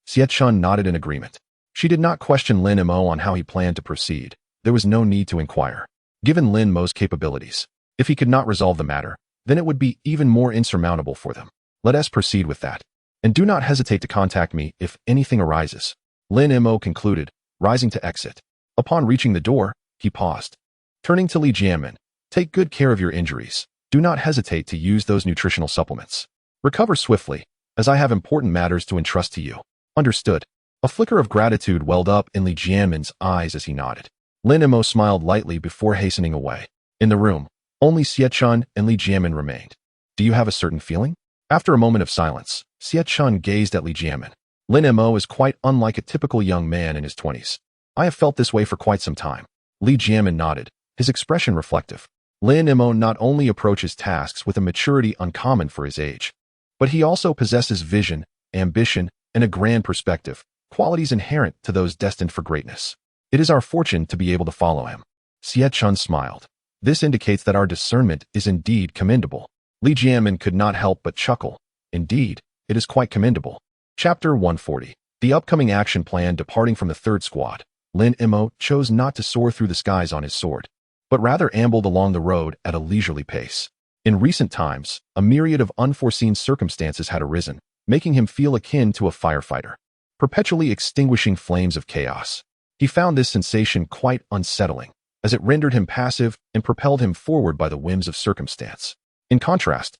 Xie Chun nodded in agreement. She did not question Lin Mo on how he planned to proceed. There was no need to inquire. Given Lin Mo's capabilities, if he could not resolve the matter, then it would be even more insurmountable for them. Let us proceed with that. And do not hesitate to contact me if anything arises. Lin Mo concluded, rising to exit. Upon reaching the door, he paused. Turning to Li Jianmin, take good care of your injuries. Do not hesitate to use those nutritional supplements. Recover swiftly, as I have important matters to entrust to you. Understood. A flicker of gratitude welled up in Li Jianmin's eyes as he nodded. Lin Mo smiled lightly before hastening away. In the room, only Xie Chun and Li Jianmin remained. Do you have a certain feeling? After a moment of silence, Xie Chun gazed at Li Jianmin. Lin Mo is quite unlike a typical young man in his 20s. I have felt this way for quite some time. Li Jianmin nodded, his expression reflective. Lin Mo not only approaches tasks with a maturity uncommon for his age, but he also possesses vision, ambition, and a grand perspective, qualities inherent to those destined for greatness. It is our fortune to be able to follow him. Xie Chun smiled. This indicates that our discernment is indeed commendable. Li Jianmin could not help but chuckle. Indeed, it is quite commendable. Chapter 140. The upcoming action plan departing from the third squad. Lin Mo chose not to soar through the skies on his sword, but rather ambled along the road at a leisurely pace. In recent times, a myriad of unforeseen circumstances had arisen, making him feel akin to a firefighter, perpetually extinguishing flames of chaos. He found this sensation quite unsettling, as it rendered him passive and propelled him forward by the whims of circumstance. In contrast,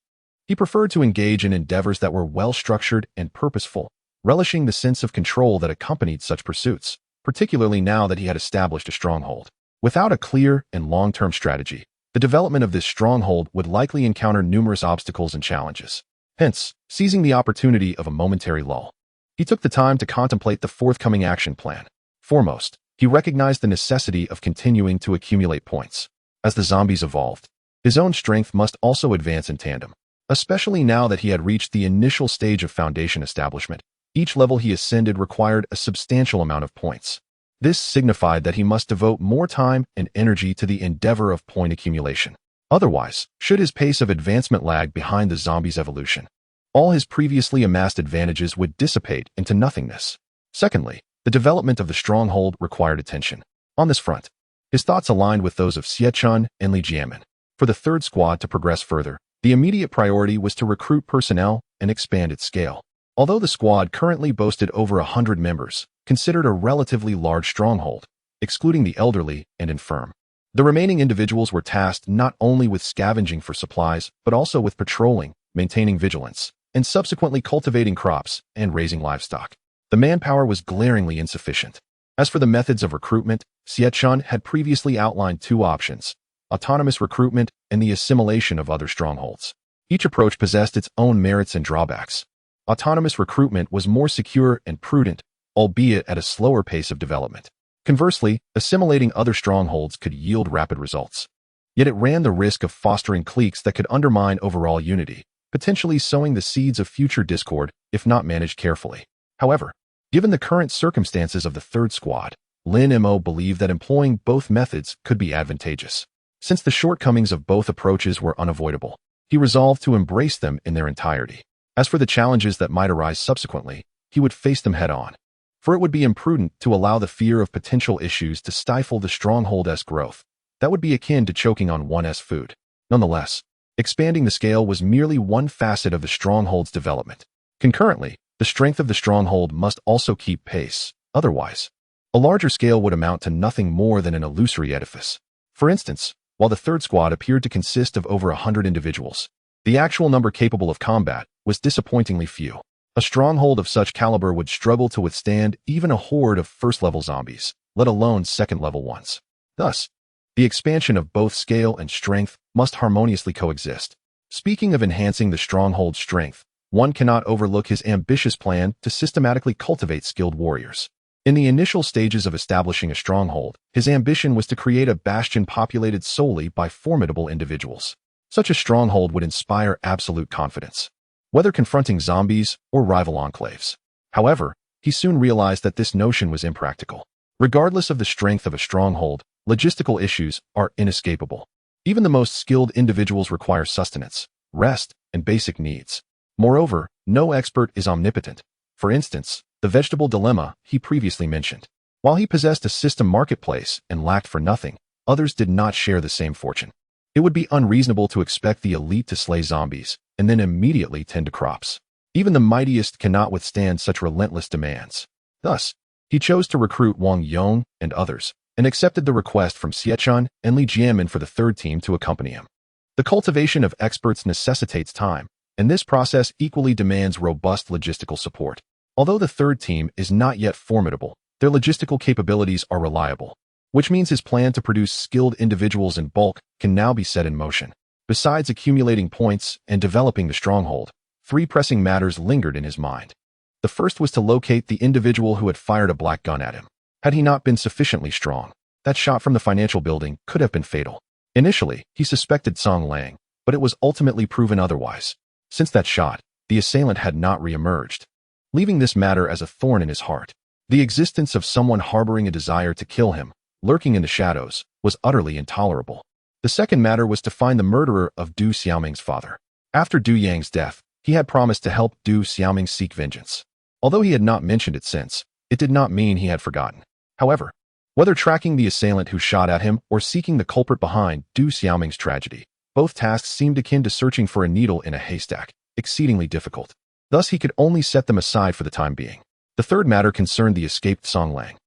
he preferred to engage in endeavors that were well-structured and purposeful, relishing the sense of control that accompanied such pursuits, particularly now that he had established a stronghold. Without a clear and long-term strategy, the development of this stronghold would likely encounter numerous obstacles and challenges. Hence, seizing the opportunity of a momentary lull, he took the time to contemplate the forthcoming action plan. Foremost, he recognized the necessity of continuing to accumulate points. As the zombies evolved, his own strength must also advance in tandem, especially now that he had reached the initial stage of foundation establishment. Each level he ascended required a substantial amount of points. This signified that he must devote more time and energy to the endeavor of point accumulation. Otherwise, should his pace of advancement lag behind the zombie's evolution, all his previously amassed advantages would dissipate into nothingness. Secondly, the development of the stronghold required attention. On this front, his thoughts aligned with those of Xie and Li Jiamin. For the third squad to progress further, the immediate priority was to recruit personnel and expand its scale. Although the squad currently boasted over 100 members, considered a relatively large stronghold, excluding the elderly and infirm. The remaining individuals were tasked not only with scavenging for supplies, but also with patrolling, maintaining vigilance, and subsequently cultivating crops and raising livestock. The manpower was glaringly insufficient. As for the methods of recruitment, Xie had previously outlined two options: autonomous recruitment and the assimilation of other strongholds. Each approach possessed its own merits and drawbacks. Autonomous recruitment was more secure and prudent, albeit at a slower pace of development. Conversely, assimilating other strongholds could yield rapid results. Yet it ran the risk of fostering cliques that could undermine overall unity, potentially sowing the seeds of future discord if not managed carefully. However, given the current circumstances of the third squad, Lin Mo believed that employing both methods could be advantageous. Since the shortcomings of both approaches were unavoidable, he resolved to embrace them in their entirety. As for the challenges that might arise subsequently, he would face them head-on. For it would be imprudent to allow the fear of potential issues to stifle the stronghold's growth. That would be akin to choking on one's food. Nonetheless, expanding the scale was merely one facet of the stronghold's development. Concurrently, the strength of the stronghold must also keep pace. Otherwise, a larger scale would amount to nothing more than an illusory edifice. For instance, while the third squad appeared to consist of over 100 individuals, the actual number capable of combat was disappointingly few. A stronghold of such caliber would struggle to withstand even a horde of first-level zombies, let alone second-level ones. Thus, the expansion of both scale and strength must harmoniously coexist. Speaking of enhancing the stronghold's strength, one cannot overlook his ambitious plan to systematically cultivate skilled warriors. In the initial stages of establishing a stronghold, his ambition was to create a bastion populated solely by formidable individuals. Such a stronghold would inspire absolute confidence, whether confronting zombies or rival enclaves. However, he soon realized that this notion was impractical. Regardless of the strength of a stronghold, logistical issues are inescapable. Even the most skilled individuals require sustenance, rest, and basic needs. Moreover, no expert is omnipotent. For instance, the vegetable dilemma he previously mentioned. While he possessed a system marketplace and lacked for nothing, others did not share the same fortune. It would be unreasonable to expect the elite to slay zombies and then immediately tend to crops. Even the mightiest cannot withstand such relentless demands. Thus, he chose to recruit Wang Yong and others, and accepted the request from Xie and Li Jiamin for the third team to accompany him. The cultivation of experts necessitates time, and this process equally demands robust logistical support. Although the third team is not yet formidable, their logistical capabilities are reliable, which means his plan to produce skilled individuals in bulk can now be set in motion. Besides accumulating points and developing the stronghold, three pressing matters lingered in his mind. The first was to locate the individual who had fired a black gun at him. Had he not been sufficiently strong, that shot from the financial building could have been fatal. Initially, he suspected Song Lang, but it was ultimately proven otherwise. Since that shot, the assailant had not re-emerged, leaving this matter as a thorn in his heart. The existence of someone harboring a desire to kill him, lurking in the shadows, was utterly intolerable. The second matter was to find the murderer of Du Xiaoming's father. After Du Yang's death, he had promised to help Du Xiaoming seek vengeance. Although he had not mentioned it since, it did not mean he had forgotten. However, whether tracking the assailant who shot at him or seeking the culprit behind Du Xiaoming's tragedy, both tasks seemed akin to searching for a needle in a haystack, exceedingly difficult. Thus, he could only set them aside for the time being. The third matter concerned the escaped Song Lang.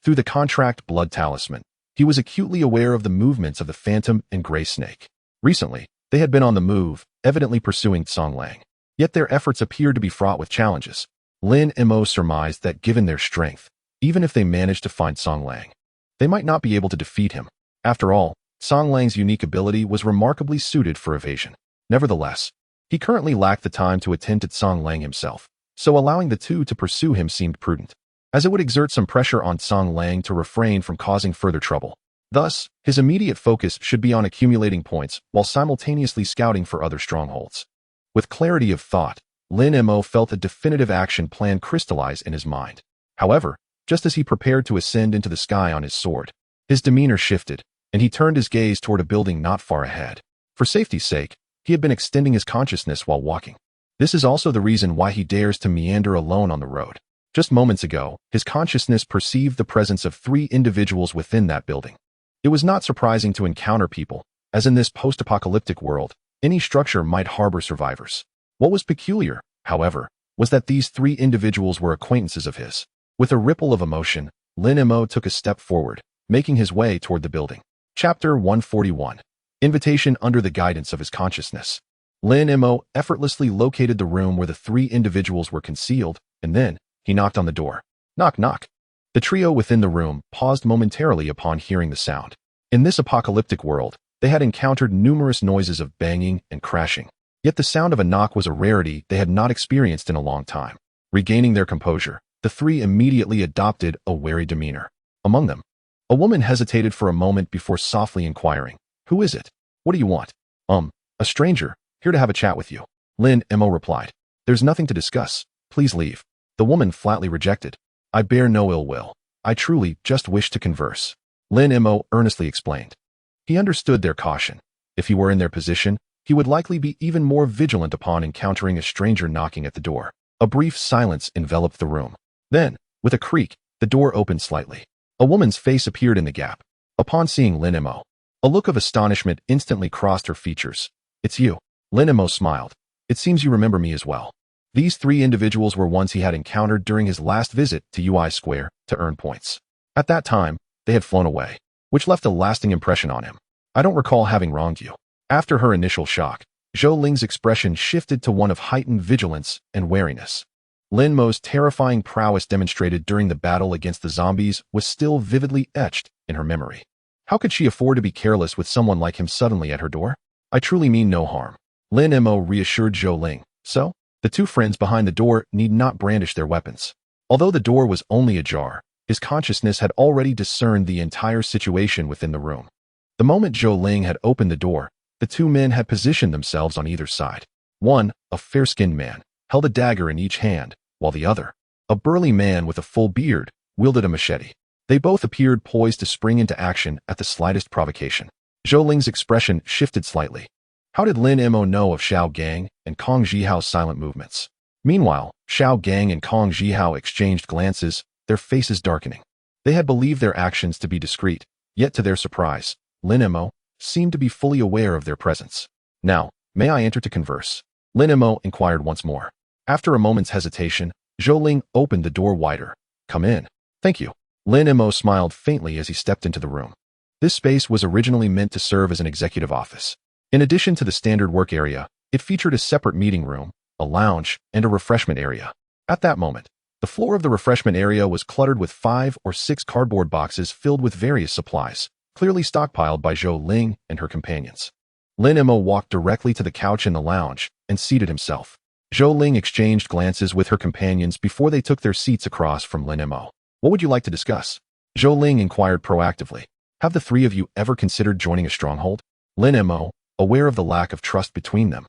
Through the contract blood talisman, he was acutely aware of the movements of the Phantom and Gray Snake. Recently, they had been on the move, evidently pursuing Song Lang. Yet their efforts appeared to be fraught with challenges. Lin Mo surmised that given their strength, even if they managed to find Song Lang, they might not be able to defeat him. After all, Song Lang's unique ability was remarkably suited for evasion. Nevertheless, he currently lacked the time to attend to Song Lang himself, so allowing the two to pursue him seemed prudent, as it would exert some pressure on Song Lang to refrain from causing further trouble. Thus, his immediate focus should be on accumulating points while simultaneously scouting for other strongholds. With clarity of thought, Lin Mo felt a definitive action plan crystallize in his mind. However, just as he prepared to ascend into the sky on his sword. His demeanor shifted, and he turned his gaze toward a building not far ahead. For safety's sake, he had been extending his consciousness while walking. This is also the reason why he dares to meander alone on the road. Just moments ago, his consciousness perceived the presence of 3 individuals within that building. It was not surprising to encounter people, as in this post-apocalyptic world, any structure might harbor survivors. What was peculiar, however, was that these 3 individuals were acquaintances of his. With a ripple of emotion, Lin Mo took a step forward, making his way toward the building. Chapter 141. Invitation under the guidance of his consciousness. Lin Mo effortlessly located the room where the 3 individuals were concealed, and then he knocked on the door. Knock, knock. The trio within the room paused momentarily upon hearing the sound. In this apocalyptic world, they had encountered numerous noises of banging and crashing. Yet the sound of a knock was a rarity they had not experienced in a long time. Regaining their composure, the 3 immediately adopted a wary demeanor. Among them, a woman hesitated for a moment before softly inquiring, "Who is it? What do you want?" A stranger, here to have a chat with you." Lin Mo replied. "There's nothing to discuss. Please leave." The woman flatly rejected. "I bear no ill will. I truly just wish to converse," Lin Mo earnestly explained. He understood their caution. If he were in their position, he would likely be even more vigilant upon encountering a stranger knocking at the door. A brief silence enveloped the room. Then, with a creak, the door opened slightly. A woman's face appeared in the gap. Upon seeing Lin Mo, a look of astonishment instantly crossed her features. "It's you." Lin Mo smiled. "It seems you remember me as well." These 3 individuals were ones he had encountered during his last visit to UI Square to earn points. At that time, they had flown away, which left a lasting impression on him. "I don't recall having wronged you." After her initial shock, Zhou Ling's expression shifted to one of heightened vigilance and wariness. Lin Mo's terrifying prowess demonstrated during the battle against the zombies was still vividly etched in her memory. How could she afford to be careless with someone like him suddenly at her door? "I truly mean no harm," Lin Mo reassured Zhou Ling. So, the 2 friends behind the door need not brandish their weapons. Although the door was only ajar, his consciousness had already discerned the entire situation within the room. The moment Zhou Ling had opened the door, the 2 men had positioned themselves on either side. One, a fair-skinned man, held a dagger in each hand, while the other, a burly man with a full beard, wielded a machete. They both appeared poised to spring into action at the slightest provocation. Zhou Ling's expression shifted slightly. How did Lin Mo know of Xiao Gang and Kong Jihao's silent movements? Meanwhile, Xiao Gang and Kong Jihao exchanged glances, their faces darkening. They had believed their actions to be discreet, yet to their surprise, Lin Mo seemed to be fully aware of their presence. "Now, may I enter to converse?" Lin Mo inquired once more. After a moment's hesitation, Zhou Ling opened the door wider. "Come in." "Thank you." Lin Mo smiled faintly as he stepped into the room. This space was originally meant to serve as an executive office. In addition to the standard work area, it featured a separate meeting room, a lounge, and a refreshment area. At that moment, the floor of the refreshment area was cluttered with 5 or 6 cardboard boxes filled with various supplies, clearly stockpiled by Zhou Ling and her companions. Lin Mo walked directly to the couch in the lounge and seated himself. Zhou Ling exchanged glances with her companions before they took their seats across from Lin Mo. "What would you like to discuss?" Zhou Ling inquired proactively. "Have the 3 of you ever considered joining a stronghold?" Lin Mo, aware of the lack of trust between them,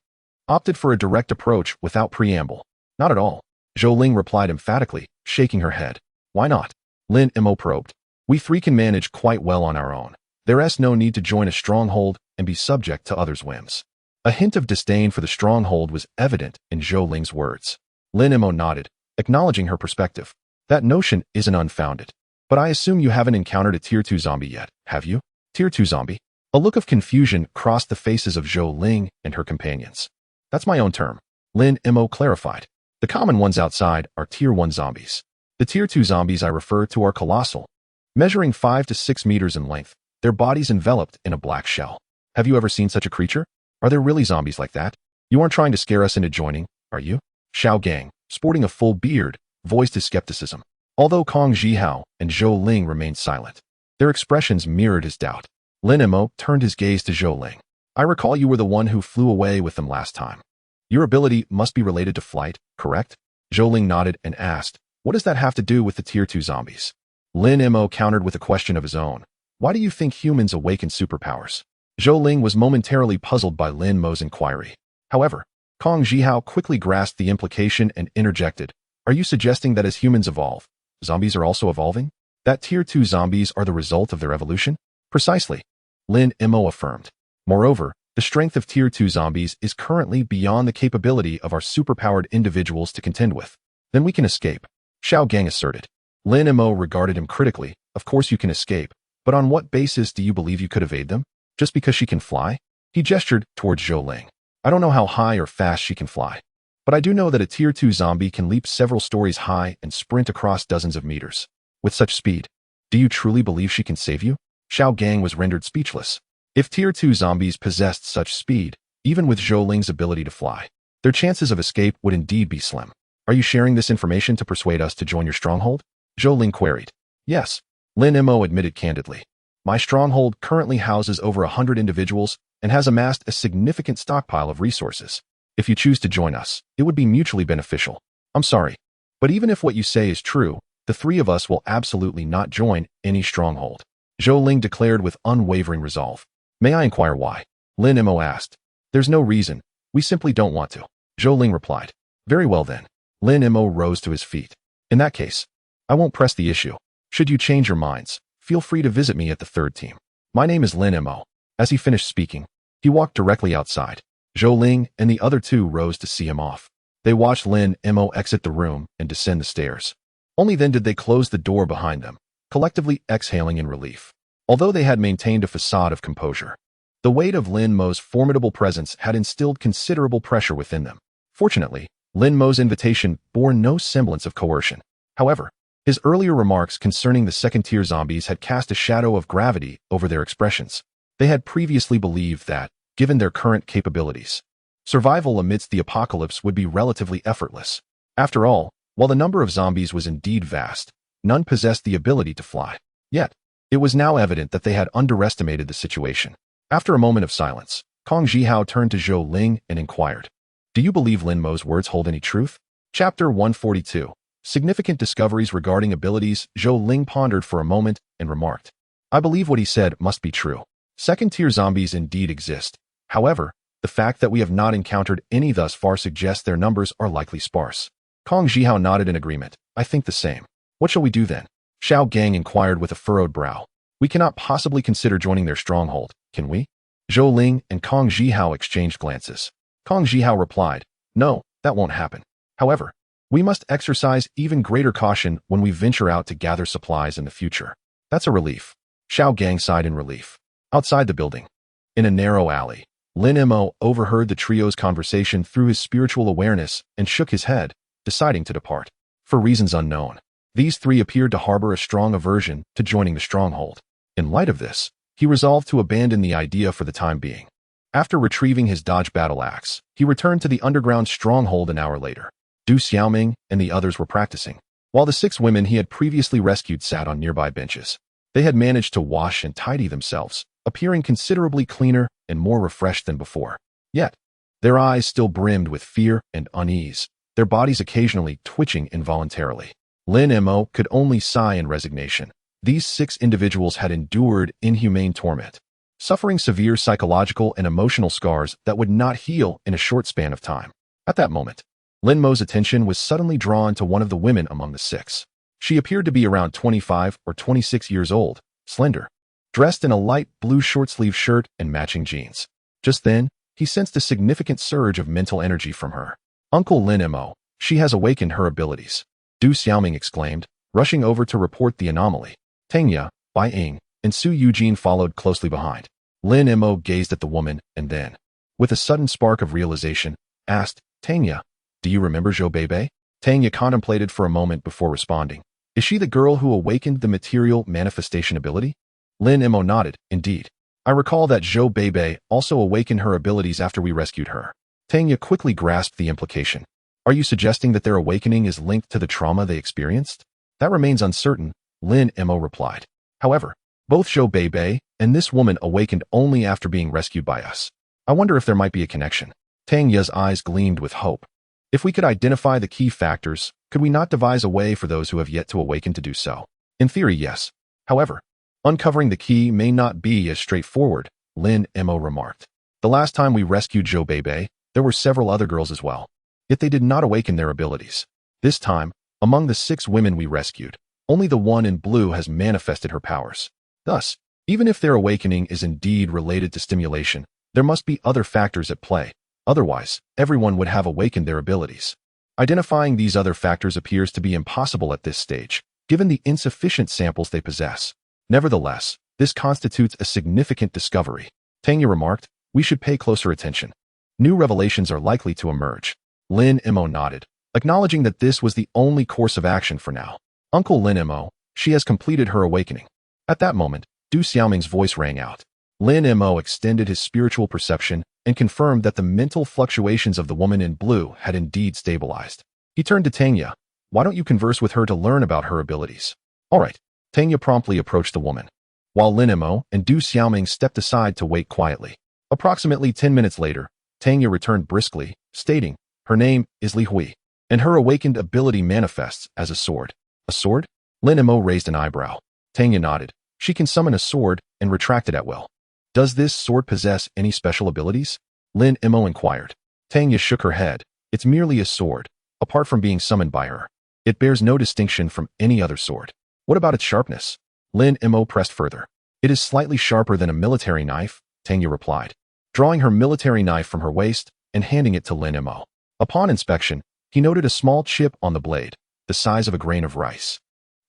opted for a direct approach without preamble. "Not at all," Zhou Ling replied emphatically, shaking her head. "Why not?" Lin Mo probed. "We 3 can manage quite well on our own. There's no need to join a stronghold and be subject to others' whims." A hint of disdain for the stronghold was evident in Zhou Ling's words. Lin Mo nodded, acknowledging her perspective. "That notion isn't unfounded. But I assume you haven't encountered a Tier 2 zombie yet, have you?" "Tier 2 zombie?" A look of confusion crossed the faces of Zhou Ling and her companions. "That's my own term," Lin Mo clarified. "The common ones outside are Tier 1 zombies. The Tier 2 zombies I refer to are colossal, measuring 5 to 6 meters in length, their bodies enveloped in a black shell. Have you ever seen such a creature? Are there really zombies like that? You aren't trying to scare us into joining, are you?" Xiao Gang, sporting a full beard, voiced his skepticism. Although Kong Jihao and Zhou Ling remained silent, their expressions mirrored his doubt. Lin Mo turned his gaze to Zhou Ling. "I recall you were the one who flew away with them last time. Your ability must be related to flight, correct?" Zhou Ling nodded and asked, "What does that have to do with the Tier 2 zombies?" Lin Mo countered with a question of his own. "Why do you think humans awaken superpowers?" Zhou Ling was momentarily puzzled by Lin Mo's inquiry. However, Kong Jihao quickly grasped the implication and interjected, "Are you suggesting that as humans evolve, Zombies are also evolving? That Tier 2 zombies are the result of their evolution? Precisely. Lin Mo affirmed. Moreover, the strength of Tier 2 zombies is currently beyond the capability of our superpowered individuals to contend with. Then we can escape, Xiao Gang asserted. Lin Mo regarded him critically. Of course you can escape, but on what basis do you believe you could evade them? Just because she can fly? He gestured towards Zhou Ling. I don't know how high or fast she can fly, but I do know that a Tier 2 zombie can leap several stories high and sprint across dozens of meters. With such speed, do you truly believe she can save you? Xiao Gang was rendered speechless. If Tier 2 zombies possessed such speed, even with Zhou Ling's ability to fly, their chances of escape would indeed be slim. Are you sharing this information to persuade us to join your stronghold? Zhou Ling queried. Yes, Lin Mo admitted candidly. My stronghold currently houses over 100 individuals and has amassed a significant stockpile of resources. If you choose to join us, it would be mutually beneficial. I'm sorry, but even if what you say is true, the three of us will absolutely not join any stronghold, Zhou Ling declared with unwavering resolve. May I inquire why? Lin Mo asked. There's no reason. We simply don't want to, Zhou Ling replied. Very well then. Lin Mo rose to his feet. In that case, I won't press the issue. Should you change your minds, feel free to visit me at the third team. My name is Lin Mo. As he finished speaking, he walked directly outside. Zhou Ling and the other two rose to see him off. They watched Lin Mo exit the room and descend the stairs. Only then did they close the door behind them, collectively exhaling in relief. Although they had maintained a facade of composure, the weight of Lin Mo's formidable presence had instilled considerable pressure within them. Fortunately, Lin Mo's invitation bore no semblance of coercion. However, his earlier remarks concerning the second-tier zombies had cast a shadow of gravity over their expressions. They had previously believed that, given their current capabilities, survival amidst the apocalypse would be relatively effortless. After all, while the number of zombies was indeed vast, none possessed the ability to fly. Yet, it was now evident that they had underestimated the situation. After a moment of silence, Kong Zhihao turned to Zhou Ling and inquired, Do you believe Lin Mo's words hold any truth? Chapter 142. Significant discoveries regarding abilities. Zhou Ling pondered for a moment and remarked, I believe what he said must be true. Second-tier zombies indeed exist. However, the fact that we have not encountered any thus far suggests their numbers are likely sparse. Kong Zhihao nodded in agreement. I think the same. What shall we do then? Xiao Gang inquired with a furrowed brow. We cannot possibly consider joining their stronghold, can we? Zhou Ling and Kong Zhihao exchanged glances. Kong Zhihao replied, No, that won't happen. However, we must exercise even greater caution when we venture out to gather supplies in the future. That's a relief. Xiao Gang sighed in relief. Outside the building, in a narrow alley, Lin Mo overheard the trio's conversation through his spiritual awareness and shook his head, deciding to depart. For reasons unknown, these three appeared to harbor a strong aversion to joining the stronghold. In light of this, he resolved to abandon the idea for the time being. After retrieving his dodge battle axe, he returned to the underground stronghold an hour later. Du Xiaoming and the others were practicing, while the 6 women he had previously rescued sat on nearby benches. They had managed to wash and tidy themselves, appearing considerably cleaner and more refreshed than before. Yet, their eyes still brimmed with fear and unease, their bodies occasionally twitching involuntarily. Lin Mo could only sigh in resignation. These 6 individuals had endured inhumane torment, suffering severe psychological and emotional scars that would not heal in a short span of time. At that moment, Lin Mo's attention was suddenly drawn to one of the women among the 6. She appeared to be around 25 or 26 years old, slender, dressed in a light blue short-sleeve shirt and matching jeans. Just then, he sensed a significant surge of mental energy from her. Uncle Lin Mo, she has awakened her abilities, Du Xiaoming exclaimed, rushing over to report the anomaly. Tangya, Bai Ying, and Su Eugene followed closely behind. Lin Mo gazed at the woman and then, with a sudden spark of realization, asked, Tangya, do you remember Zhou Beibei? Tangya contemplated for a moment before responding. Is she the girl who awakened the material manifestation ability? Lin Mo nodded, indeed. I recall that Zhou Beibei also awakened her abilities after we rescued her. Tangya quickly grasped the implication. Are you suggesting that their awakening is linked to the trauma they experienced? That remains uncertain, Lin Mo replied. However, both Zhou Beibei and this woman awakened only after being rescued by us. I wonder if there might be a connection. Tangya's eyes gleamed with hope. If we could identify the key factors, could we not devise a way for those who have yet to awaken to do so? In theory, yes. However, uncovering the key may not be as straightforward, Lin Mo remarked. The last time we rescued Zhou Beibei, there were several other girls as well. Yet they did not awaken their abilities. This time, among the 6 women we rescued, Only the one in blue has manifested her powers. Thus, even if their awakening is indeed related to stimulation, there must be other factors at play. Otherwise, everyone would have awakened their abilities. Identifying these other factors appears to be impossible at this stage, given the insufficient samples they possess. Nevertheless, this constitutes a significant discovery. Tanya remarked, "We should pay closer attention. New revelations are likely to emerge." Lin Mo nodded, acknowledging that this was the only course of action for now. "Uncle Lin Mo, she has completed her awakening." At that moment, Du Xiaoming's voice rang out. Lin Mo extended his spiritual perception and confirmed that the mental fluctuations of the woman in blue had indeed stabilized. He turned to Tanya. "Why don't you converse with her to learn about her abilities?" "All right." Tanya promptly approached the woman, while Lin Mo and Du Xiaoming stepped aside to wait quietly. Approximately 10 minutes later, Tanya returned briskly, stating, "Her name is Li Hui, and her awakened ability manifests as a sword." "A sword?" Lin Mo raised an eyebrow. Tanya nodded. "She can summon a sword and retract it at will." "Does this sword possess any special abilities?" Lin Mo inquired. Tanya shook her head. "It's merely a sword. Apart from being summoned by her, it bears no distinction from any other sword." "What about its sharpness?" Lin Mo pressed further. "It is slightly sharper than a military knife," Tanya replied, drawing her military knife from her waist and handing it to Lin Mo. Upon inspection, he noted a small chip on the blade, the size of a grain of rice.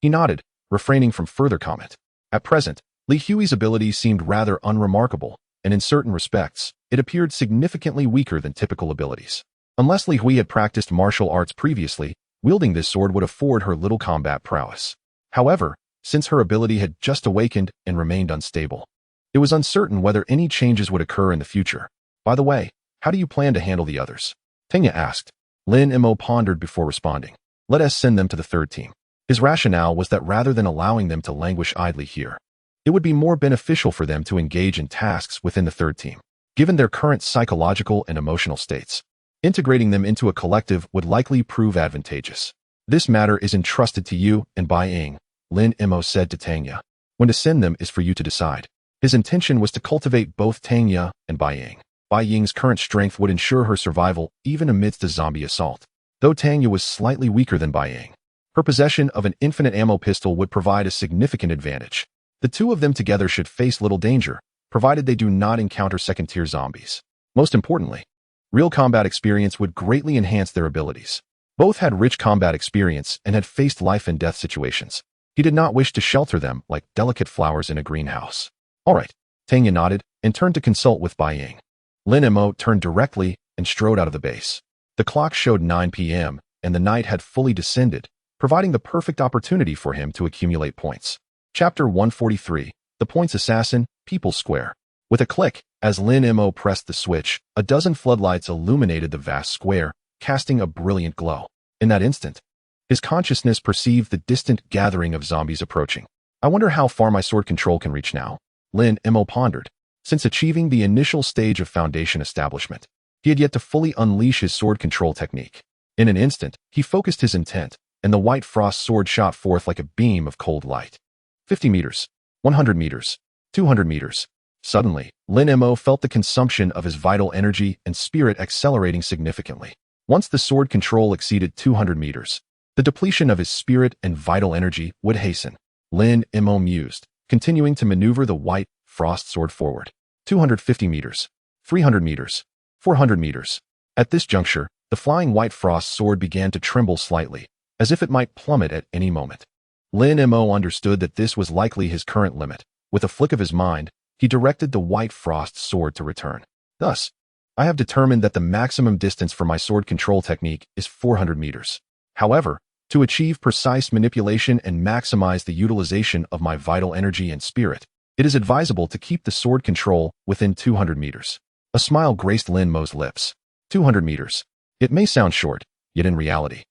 He nodded, refraining from further comment. At present, Li Hui's ability seemed rather unremarkable, and in certain respects, it appeared significantly weaker than typical abilities. Unless Li Hui had practiced martial arts previously, wielding this sword would afford her little combat prowess. However, since her ability had just awakened and remained unstable, it was uncertain whether any changes would occur in the future. "By the way, how do you plan to handle the others?" Tanya asked. Lin Mo pondered before responding. "Let us send them to the third team." His rationale was that rather than allowing them to languish idly here, it would be more beneficial for them to engage in tasks within the third team. Given their current psychological and emotional states, integrating them into a collective would likely prove advantageous. "This matter is entrusted to you and Bai Ying," Lin Mo said to Tanya. "When to send them is for you to decide." His intention was to cultivate both Tanya and Bai Ying. Bai Ying's current strength would ensure her survival even amidst a zombie assault. Though Tanya was slightly weaker than Bai Ying, her possession of an infinite ammo pistol would provide a significant advantage. The two of them together should face little danger, provided they do not encounter second-tier zombies. Most importantly, real combat experience would greatly enhance their abilities. Both had rich combat experience and had faced life-and-death situations. He did not wish to shelter them like delicate flowers in a greenhouse. "All right," Tanya nodded and turned to consult with Bai Ying. Lin Mo turned directly and strode out of the base. The clock showed 9 p.m., and the night had fully descended, providing the perfect opportunity for him to accumulate points. Chapter 143, The Points Assassin, People's Square. With a click, as Lin Mo pressed the switch, a dozen floodlights illuminated the vast square, casting a brilliant glow. In that instant, his consciousness perceived the distant gathering of zombies approaching. "I wonder how far my sword control can reach now," Lin Mo pondered. Since achieving the initial stage of foundation establishment, he had yet to fully unleash his sword control technique. In an instant, he focused his intent, and the white frost sword shot forth like a beam of cold light. 50 meters, 100 meters, 200 meters. Suddenly, Lin Mo felt the consumption of his vital energy and spirit accelerating significantly. Once the sword control exceeded 200 meters, the depletion of his spirit and vital energy would hasten. Lin Mo mused, continuing to maneuver the white frost sword forward. 250 meters, 300 meters, 400 meters. At this juncture, the flying white frost sword began to tremble slightly, as if it might plummet at any moment. Lin Mo understood that this was likely his current limit. With a flick of his mind, he directed the white frost sword to return. "Thus, I have determined that the maximum distance for my sword control technique is 400 meters. However, to achieve precise manipulation and maximize the utilization of my vital energy and spirit, it is advisable to keep the sword control within 200 meters. A smile graced Lin Mo's lips. 200 meters. It may sound short, yet in reality,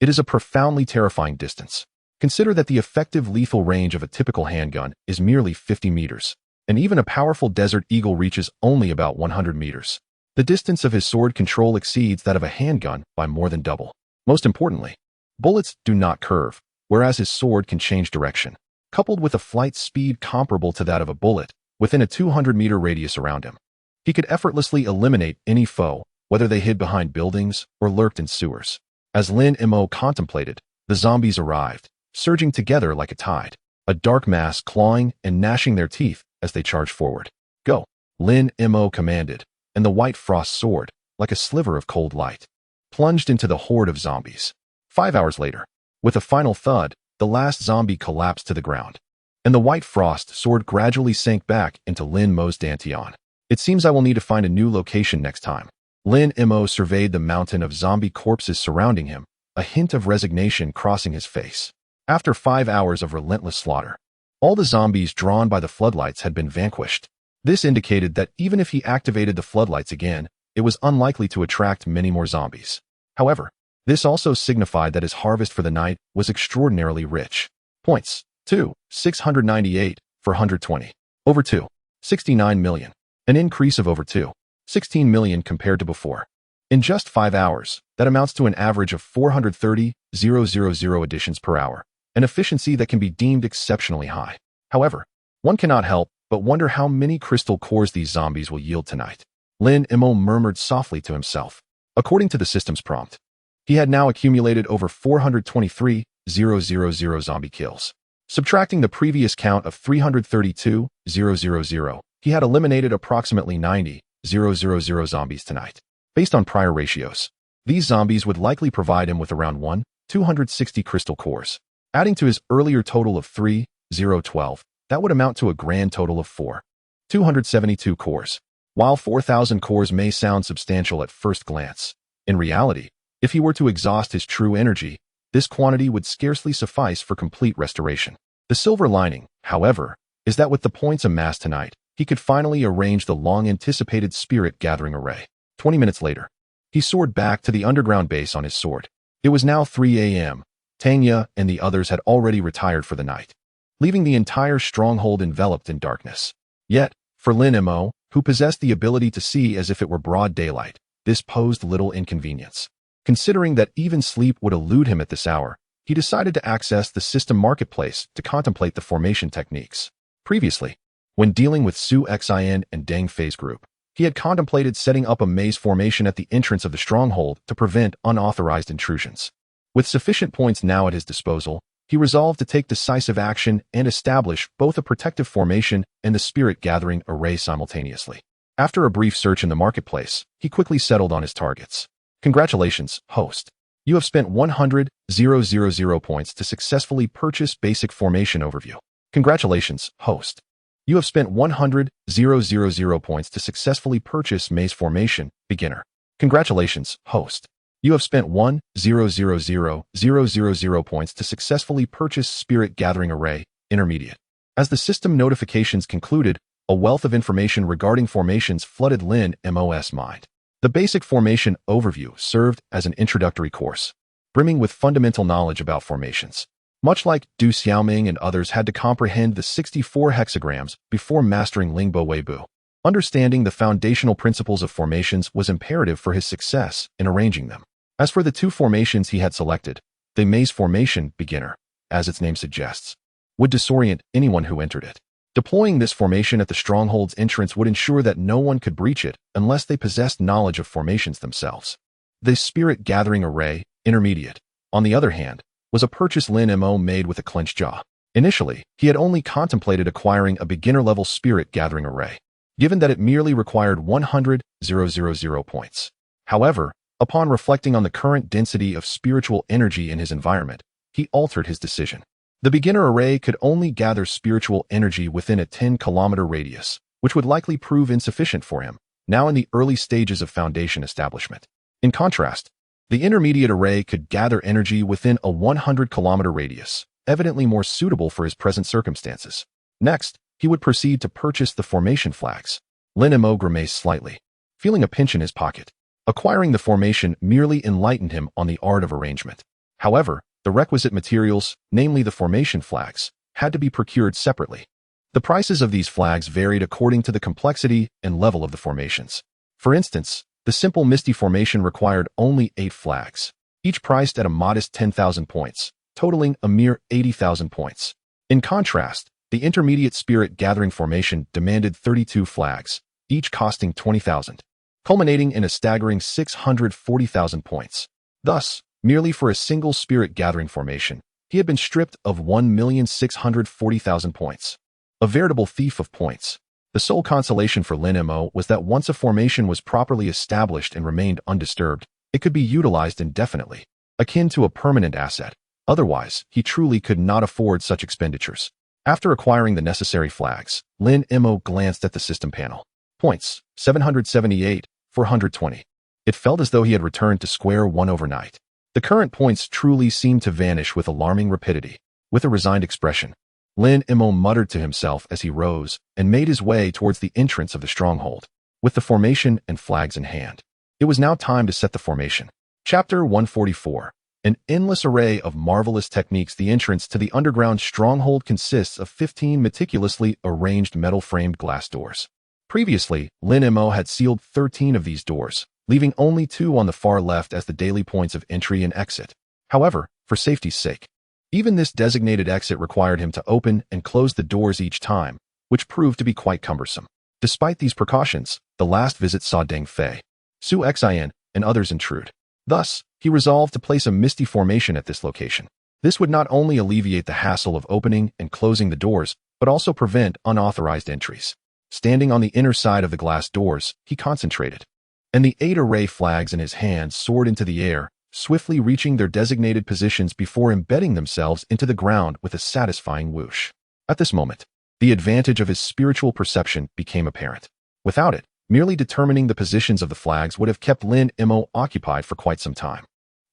it is a profoundly terrifying distance. Consider that the effective lethal range of a typical handgun is merely 50 meters, and even a powerful Desert Eagle reaches only about 100 meters. The distance of his sword control exceeds that of a handgun by more than double. Most importantly, bullets do not curve, whereas his sword can change direction, coupled with a flight speed comparable to that of a bullet, within a 200-meter radius around him. He could effortlessly eliminate any foe, whether they hid behind buildings or lurked in sewers. As Lin Mo contemplated, the zombies arrived, surging together like a tide, a dark mass clawing and gnashing their teeth as they charged forward. Go, Lin Mo commanded, and the white frost sword, like a sliver of cold light, plunged into the horde of zombies. 5 hours later, with a final thud, the last zombie collapsed to the ground, and the white frost sword gradually sank back into Lin Mo's dantian. It seems I will need to find a new location next time. Lin Mo surveyed the mountain of zombie corpses surrounding him, a hint of resignation crossing his face. After 5 hours of relentless slaughter, all the zombies drawn by the floodlights had been vanquished. This indicated that even if he activated the floodlights again, it was unlikely to attract many more zombies. However, this also signified that his harvest for the night was extraordinarily rich. Points: 2, 698 for 120. Over 2, 69 million. An increase of over 2, 16 million compared to before. In just 5 hours, that amounts to an average of 430,000 additions per hour, an efficiency that can be deemed exceptionally high. However, one cannot help but wonder how many crystal cores these zombies will yield tonight. Lin Mo murmured softly to himself. According to the system's prompt, he had now accumulated over 423,000 zombie kills. Subtracting the previous count of 332,000, he had eliminated approximately 90,000 zombies tonight. Based on prior ratios, these zombies would likely provide him with around 260 crystal cores. Adding to his earlier total of 3,012, that would amount to a grand total of 4,272 cores. While 4,000 cores may sound substantial at first glance, in reality, if he were to exhaust his true energy, this quantity would scarcely suffice for complete restoration. The silver lining, however, is that with the points amassed tonight, he could finally arrange the long-anticipated spirit-gathering array. 20 minutes later, he soared back to the underground base on his sword. It was now 3 a.m. Tanya and the others had already retired for the night, leaving the entire stronghold enveloped in darkness. Yet, for Lin Mo, who possessed the ability to see as if it were broad daylight, this posed little inconvenience. Considering that even sleep would elude him at this hour, he decided to access the system marketplace to contemplate the formation techniques. Previously, when dealing with Su Xin and Deng Fei's group, he had contemplated setting up a maze formation at the entrance of the stronghold to prevent unauthorized intrusions. With sufficient points now at his disposal, he resolved to take decisive action and establish both a protective formation and the spirit-gathering array simultaneously. After a brief search in the marketplace, he quickly settled on his targets. Congratulations, host. You have spent 100,000 points to successfully purchase Basic Formation Overview. Congratulations, host. You have spent 100,000 points to successfully purchase Maze Formation Beginner. Congratulations, host. You have spent 100,000 points to successfully purchase Spirit Gathering Array Intermediate. As the system notifications concluded, a wealth of information regarding formations flooded Lin Mo's mind. The Basic Formation Overview served as an introductory course, brimming with fundamental knowledge about formations. Much like Du Xiaoming and others had to comprehend the 64 hexagrams before mastering Lingbo Weibo. Understanding the foundational principles of formations was imperative for his success in arranging them. As for the two formations he had selected, the Maze Formation Beginner, as its name suggests, would disorient anyone who entered it. Deploying this formation at the stronghold's entrance would ensure that no one could breach it unless they possessed knowledge of formations themselves. The Spirit Gathering Array Intermediate, on the other hand, was a purchase Lin Mo made with a clenched jaw. Initially, he had only contemplated acquiring a beginner-level Spirit Gathering Array, given that it merely required 100,000 points. However, upon reflecting on the current density of spiritual energy in his environment, he altered his decision. The beginner array could only gather spiritual energy within a 10-kilometer radius, which would likely prove insufficient for him, now in the early stages of foundation establishment. In contrast, the intermediate array could gather energy within a 100-kilometer radius, evidently more suitable for his present circumstances. Next, he would proceed to purchase the formation flags. Lin Mo grimaced slightly, feeling a pinch in his pocket. Acquiring the formation merely enlightened him on the art of arrangement. However, the requisite materials, namely the formation flags, had to be procured separately. The prices of these flags varied according to the complexity and level of the formations. For instance, the simple Misty formation required only 8 flags, each priced at a modest 10,000 points, totaling a mere 80,000 points. In contrast, the intermediate Spirit Gathering formation demanded 32 flags, each costing 20,000, culminating in a staggering 640,000 points. Thus, merely for a single Spirit Gathering formation, he had been stripped of 1,640,000 points. A veritable thief of points. The sole consolation for Lin Mo was that once a formation was properly established and remained undisturbed, it could be utilized indefinitely, akin to a permanent asset. Otherwise, he truly could not afford such expenditures. After acquiring the necessary flags, Lin Mo glanced at the system panel. Points, 778, 420. It felt as though he had returned to square one overnight. The current points truly seemed to vanish with alarming rapidity. With a resigned expression, Lin Mo muttered to himself as he rose and made his way towards the entrance of the stronghold. With the formation and flags in hand, it was now time to set the formation. Chapter 144. An endless array of marvelous techniques. The entrance to the underground stronghold consists of 15 meticulously arranged metal-framed glass doors. Previously, Lin Mo had sealed 13 of these doors, leaving only 2 on the far left as the daily points of entry and exit. However, for safety's sake, even this designated exit required him to open and close the doors each time, which proved to be quite cumbersome. Despite these precautions, the last visit saw Deng Fei, Su Xin, and others intrude. Thus, he resolved to place a misty formation at this location. This would not only alleviate the hassle of opening and closing the doors, but also prevent unauthorized entries. Standing on the inner side of the glass doors, he concentrated, and the 8 array flags in his hands soared into the air, swiftly reaching their designated positions before embedding themselves into the ground with a satisfying whoosh. At this moment, the advantage of his spiritual perception became apparent. Without it, merely determining the positions of the flags would have kept Lin Mo occupied for quite some time.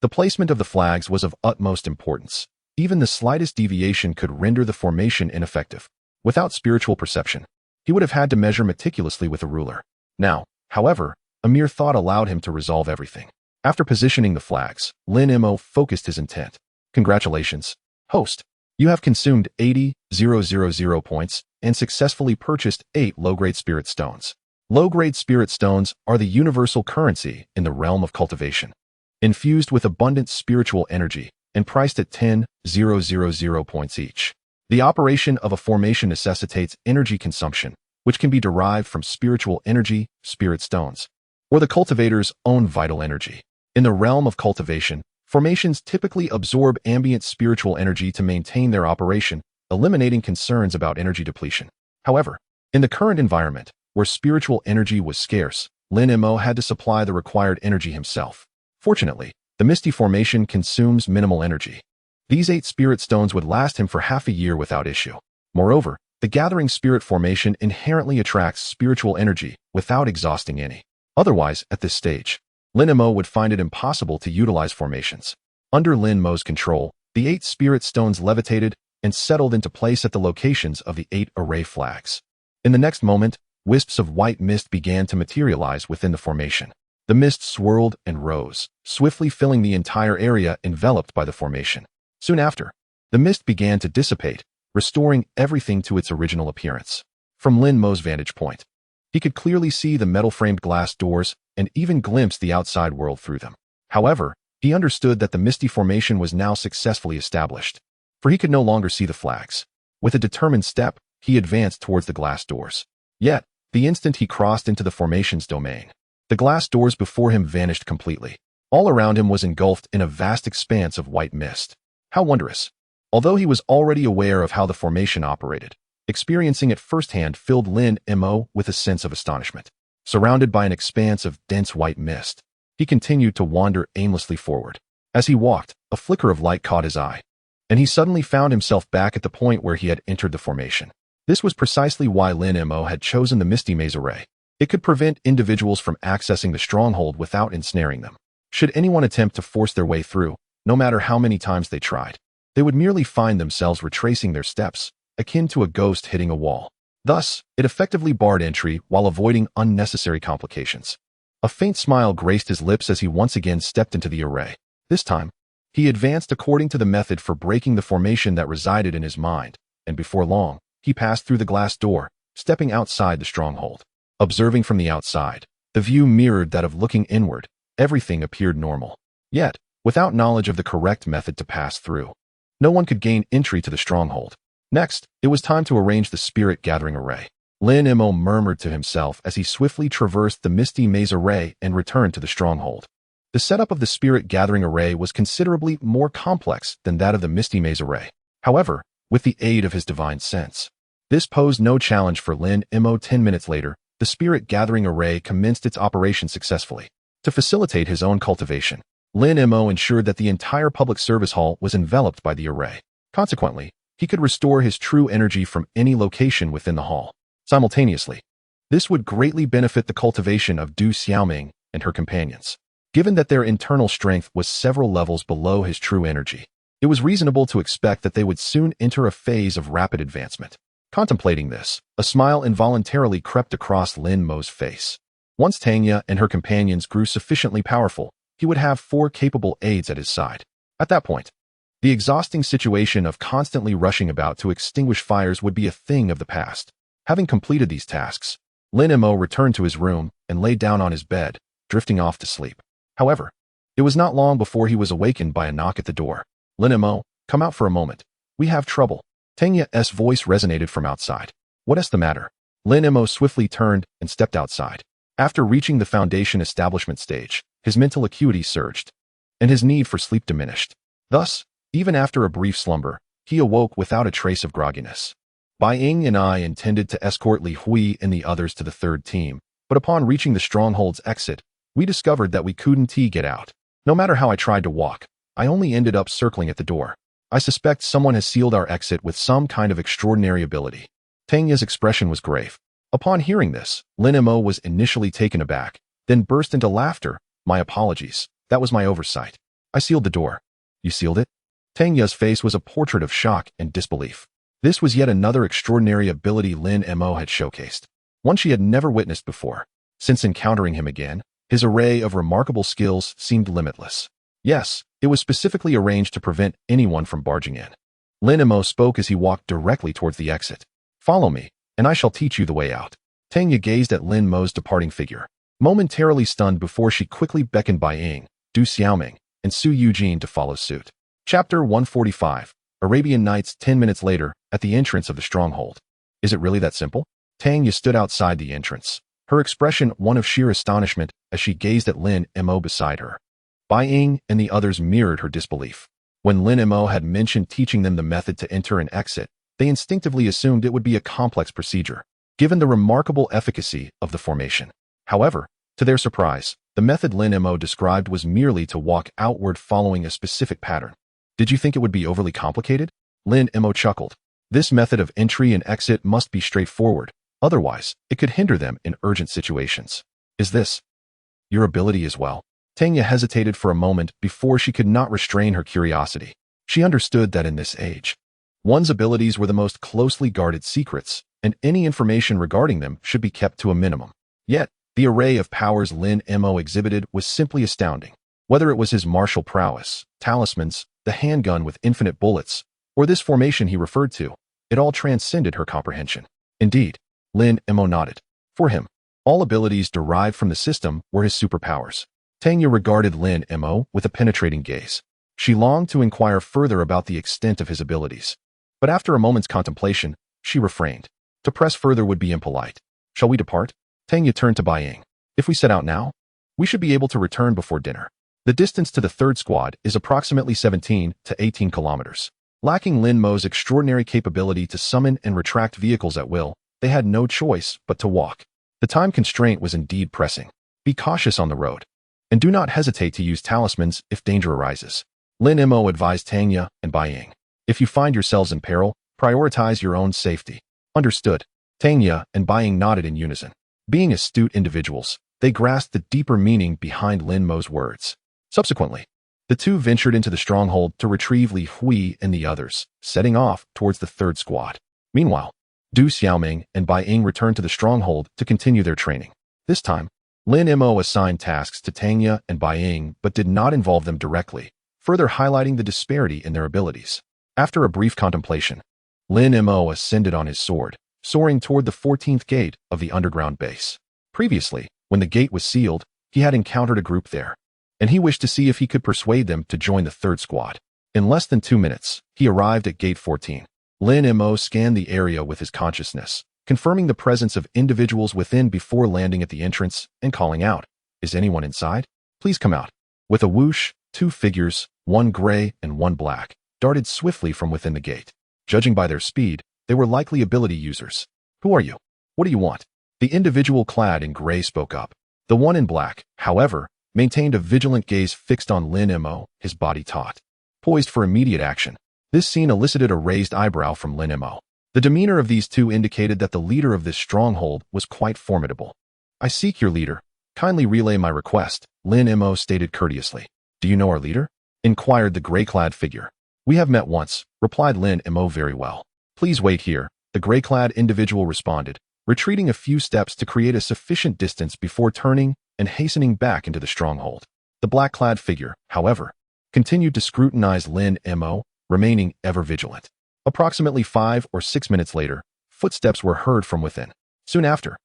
The placement of the flags was of utmost importance. Even the slightest deviation could render the formation ineffective. Without spiritual perception, he would have had to measure meticulously with a ruler. Now, however, a mere thought allowed him to resolve everything. After positioning the flags, Lin Mo focused his intent. Congratulations, host. You have consumed 80,000 points and successfully purchased 8 low-grade spirit stones. Low-grade spirit stones are the universal currency in the realm of cultivation, infused with abundant spiritual energy and priced at 10,000 points each. The operation of a formation necessitates energy consumption, which can be derived from spiritual energy, spirit stones, or the cultivator's own vital energy. In the realm of cultivation, formations typically absorb ambient spiritual energy to maintain their operation, eliminating concerns about energy depletion. However, in the current environment, where spiritual energy was scarce, Lin Mo had to supply the required energy himself. Fortunately, the misty formation consumes minimal energy. These 8 spirit stones would last him for half a year without issue. Moreover, the gathering spirit formation inherently attracts spiritual energy without exhausting any. Otherwise, at this stage, Lin Mo would find it impossible to utilize formations. Under Lin Mo's control, the 8 spirit stones levitated and settled into place at the locations of the 8 array flags. In the next moment, wisps of white mist began to materialize within the formation. The mist swirled and rose, swiftly filling the entire area enveloped by the formation. Soon after, the mist began to dissipate, restoring everything to its original appearance. From Lin Mo's vantage point, he could clearly see the metal-framed glass doors and even glimpse the outside world through them. However, he understood that the misty formation was now successfully established, for he could no longer see the flags. With a determined step, he advanced towards the glass doors. Yet, the instant he crossed into the formation's domain, the glass doors before him vanished completely. All around him was engulfed in a vast expanse of white mist. How wondrous! Although he was already aware of how the formation operated, experiencing it firsthand filled Lin Mo with a sense of astonishment. Surrounded by an expanse of dense white mist, he continued to wander aimlessly forward. As he walked, a flicker of light caught his eye, and he suddenly found himself back at the point where he had entered the formation. This was precisely why Lin Mo had chosen the Misty Maze Array. It could prevent individuals from accessing the stronghold without ensnaring them. Should anyone attempt to force their way through, no matter how many times they tried, they would merely find themselves retracing their steps, akin to a ghost hitting a wall. Thus, it effectively barred entry while avoiding unnecessary complications. A faint smile graced his lips as he once again stepped into the array. This time, he advanced according to the method for breaking the formation that resided in his mind, and before long, he passed through the glass door, stepping outside the stronghold. Observing from the outside, the view mirrored that of looking inward. Everything appeared normal. Yet, without knowledge of the correct method to pass through, no one could gain entry to the stronghold. Next, it was time to arrange the spirit-gathering array. Lin Mo murmured to himself as he swiftly traversed the Misty Maze Array and returned to the stronghold. The setup of the spirit gathering array was considerably more complex than that of the Misty Maze array. However, with the aid of his divine sense, this posed no challenge for Lin Mo. 10 minutes later, the spirit gathering array commenced its operation successfully. To facilitate his own cultivation, Lin Mo ensured that the entire public service hall was enveloped by the array. Consequently, he could restore his true energy from any location within the hall. Simultaneously, this would greatly benefit the cultivation of Du Xiaoming and her companions. Given that their internal strength was several levels below his true energy, it was reasonable to expect that they would soon enter a phase of rapid advancement. Contemplating this, a smile involuntarily crept across Lin Mo's face. Once Tanya and her companions grew sufficiently powerful, he would have 4 capable aides at his side. At that point, the exhausting situation of constantly rushing about to extinguish fires would be a thing of the past. Having completed these tasks, Lin Mo returned to his room and lay down on his bed, drifting off to sleep. However, it was not long before he was awakened by a knock at the door. Lin Mo, come out for a moment. We have trouble. Tanya's voice resonated from outside. What is the matter? Lin Mo swiftly turned and stepped outside. After reaching the foundation establishment stage, his mental acuity surged, and his need for sleep diminished. Thus, even after a brief slumber, he awoke without a trace of grogginess. Bai Ying and I intended to escort Li Hui and the others to the third team, but upon reaching the stronghold's exit, we discovered that we couldn't get out. No matter how I tried to walk, I only ended up circling at the door. I suspect someone has sealed our exit with some kind of extraordinary ability. Tanya's expression was grave. Upon hearing this, Lin Mo was initially taken aback, then burst into laughter. My apologies. That was my oversight. I sealed the door. You sealed it? Tanya's face was a portrait of shock and disbelief. This was yet another extraordinary ability Lin Mo had showcased, one she had never witnessed before. Since encountering him again, his array of remarkable skills seemed limitless. Yes, it was specifically arranged to prevent anyone from barging in. Lin Mo spoke as he walked directly towards the exit. Follow me, and I shall teach you the way out. Tanya gazed at Lin Mo's departing figure, momentarily stunned before she quickly beckoned Bai Ying, Du Xiaoming, and Su Yujin to follow suit. Chapter 145, Arabian Nights. 10 minutes later, at the entrance of the stronghold. Is it really that simple? Tanya stood outside the entrance, her expression one of sheer astonishment as she gazed at Lin Mo beside her. Bai Ying and the others mirrored her disbelief. When Lin Mo had mentioned teaching them the method to enter and exit, they instinctively assumed it would be a complex procedure, given the remarkable efficacy of the formation. However, to their surprise, the method Lin Mo described was merely to walk outward following a specific pattern. Did you think it would be overly complicated? Lin Mo chuckled. This method of entry and exit must be straightforward, otherwise, it could hinder them in urgent situations. Is this your ability as well? Tanya hesitated for a moment before she could not restrain her curiosity. She understood that in this age, one's abilities were the most closely guarded secrets, and any information regarding them should be kept to a minimum. Yet, the array of powers Lin Mo exhibited was simply astounding. Whether it was his martial prowess, talismans, the handgun with infinite bullets, or this formation he referred to, it all transcended her comprehension. Indeed, Lin Mo nodded. For him, all abilities derived from the system were his superpowers. Tanya regarded Lin Mo with a penetrating gaze. She longed to inquire further about the extent of his abilities. But after a moment's contemplation, she refrained. To press further would be impolite. Shall we depart? Tanya turned to Bai Ying. If we set out now, we should be able to return before dinner. The distance to the third squad is approximately 17 to 18 kilometers. Lacking Lin Mo's extraordinary capability to summon and retract vehicles at will, they had no choice but to walk. The time constraint was indeed pressing. Be cautious on the road, and do not hesitate to use talismans if danger arises. Lin Mo advised Tanya and Bai Ying. If you find yourselves in peril, prioritize your own safety. Understood. Tanya and Bai Ying nodded in unison. Being astute individuals, they grasped the deeper meaning behind Lin Mo's words. Subsequently, the two ventured into the stronghold to retrieve Li Hui and the others, setting off towards the third squad. Meanwhile, Du Xiaoming and Bai Ying returned to the stronghold to continue their training. This time, Lin Mo assigned tasks to Tanya and Bai Ying but did not involve them directly, further highlighting the disparity in their abilities. After a brief contemplation, Lin Mo ascended on his sword, soaring toward the 14th gate of the underground base. Previously, when the gate was sealed, he had encountered a group there, and he wished to see if he could persuade them to join the third squad. In less than 2 minutes, he arrived at gate 14. Lin Mo scanned the area with his consciousness, confirming the presence of individuals within before landing at the entrance and calling out, "Is anyone inside? Please come out." With a whoosh, two figures, one gray and one black, darted swiftly from within the gate. Judging by their speed, they were likely ability users. Who are you? What do you want? The individual clad in gray spoke up. The one in black, however, maintained a vigilant gaze fixed on Lin Mo, his body taut, poised for immediate action. This scene elicited a raised eyebrow from Lin Mo. The demeanor of these two indicated that the leader of this stronghold was quite formidable. I seek your leader. Kindly relay my request, Lin Mo stated courteously. Do you know our leader? Inquired the gray-clad figure. We have met once, replied Lin Mo very well. Please wait here, the gray-clad individual responded, retreating a few steps to create a sufficient distance before turning and hastening back into the stronghold. The black-clad figure, however, continued to scrutinize Lin Mo, remaining ever vigilant. Approximately 5 or 6 minutes later, footsteps were heard from within. Soon after,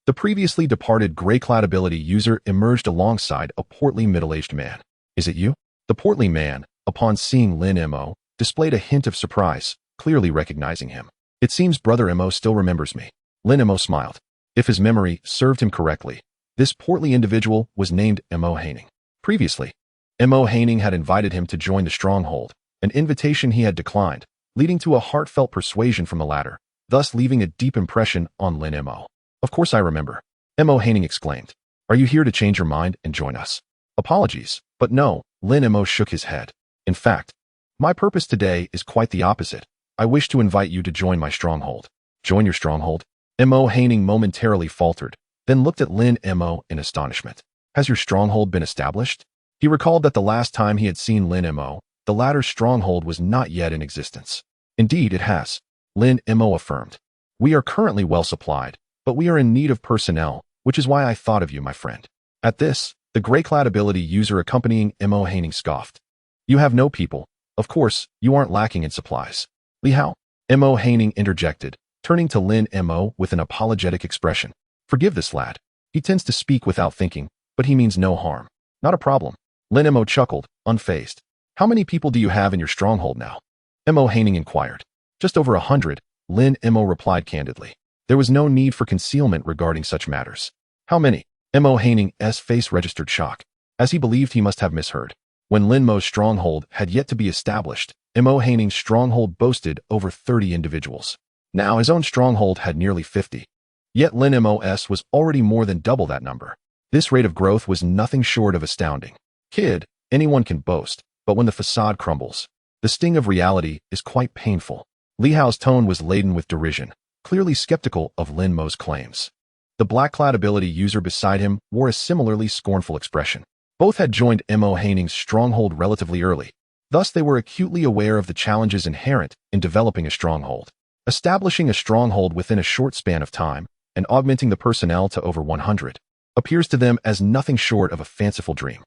the previously departed gray-clad ability user emerged alongside a portly middle-aged man. Is it you? The portly man, upon seeing Lin Mo, displayed a hint of surprise, clearly recognizing him. It seems Brother Mo still remembers me. Lin Mo smiled. If his memory served him correctly, this portly individual was named Mo Haining. Previously, Mo Haining had invited him to join the stronghold, an invitation he had declined, leading to a heartfelt persuasion from the latter, thus leaving a deep impression on Lin Mo. Of course I remember. Mo Haining exclaimed. Are you here to change your mind and join us? Apologies, but no, Lin Mo shook his head. In fact, my purpose today is quite the opposite. I wish to invite you to join my stronghold. Join your stronghold? Mo Haining momentarily faltered, then looked at Lin Mo in astonishment. Has your stronghold been established? He recalled that the last time he had seen Lin Mo, the latter's stronghold was not yet in existence. Indeed, it has, Lin Mo affirmed. We are currently well supplied, but we are in need of personnel, which is why I thought of you, my friend. At this, the gray-clad ability user accompanying Mo Haining scoffed. You have no people. Of course, you aren't lacking in supplies. Li Hao? Mo Haining interjected, turning to Lin Mo with an apologetic expression. Forgive this lad. He tends to speak without thinking, but he means no harm. Not a problem. Lin Mo chuckled, unfazed. How many people do you have in your stronghold now? Mo Haining inquired. Just over 100, Lin Mo replied candidly. There was no need for concealment regarding such matters. How many? Mo Haining's face registered shock, as he believed he must have misheard. When Lin Mo's stronghold had yet to be established, Mo Haining's stronghold boasted over 30 individuals. Now his own stronghold had nearly 50. Yet Lin Mo's was already more than double that number. This rate of growth was nothing short of astounding. Kid, anyone can boast, but when the facade crumbles, the sting of reality is quite painful. Li Hao's tone was laden with derision, clearly skeptical of Lin Mo's claims. The black-clad ability user beside him wore a similarly scornful expression. Both had joined Mo Haining's stronghold relatively early. Thus, they were acutely aware of the challenges inherent in developing a stronghold. Establishing a stronghold within a short span of time and augmenting the personnel to over 100 appears to them as nothing short of a fanciful dream.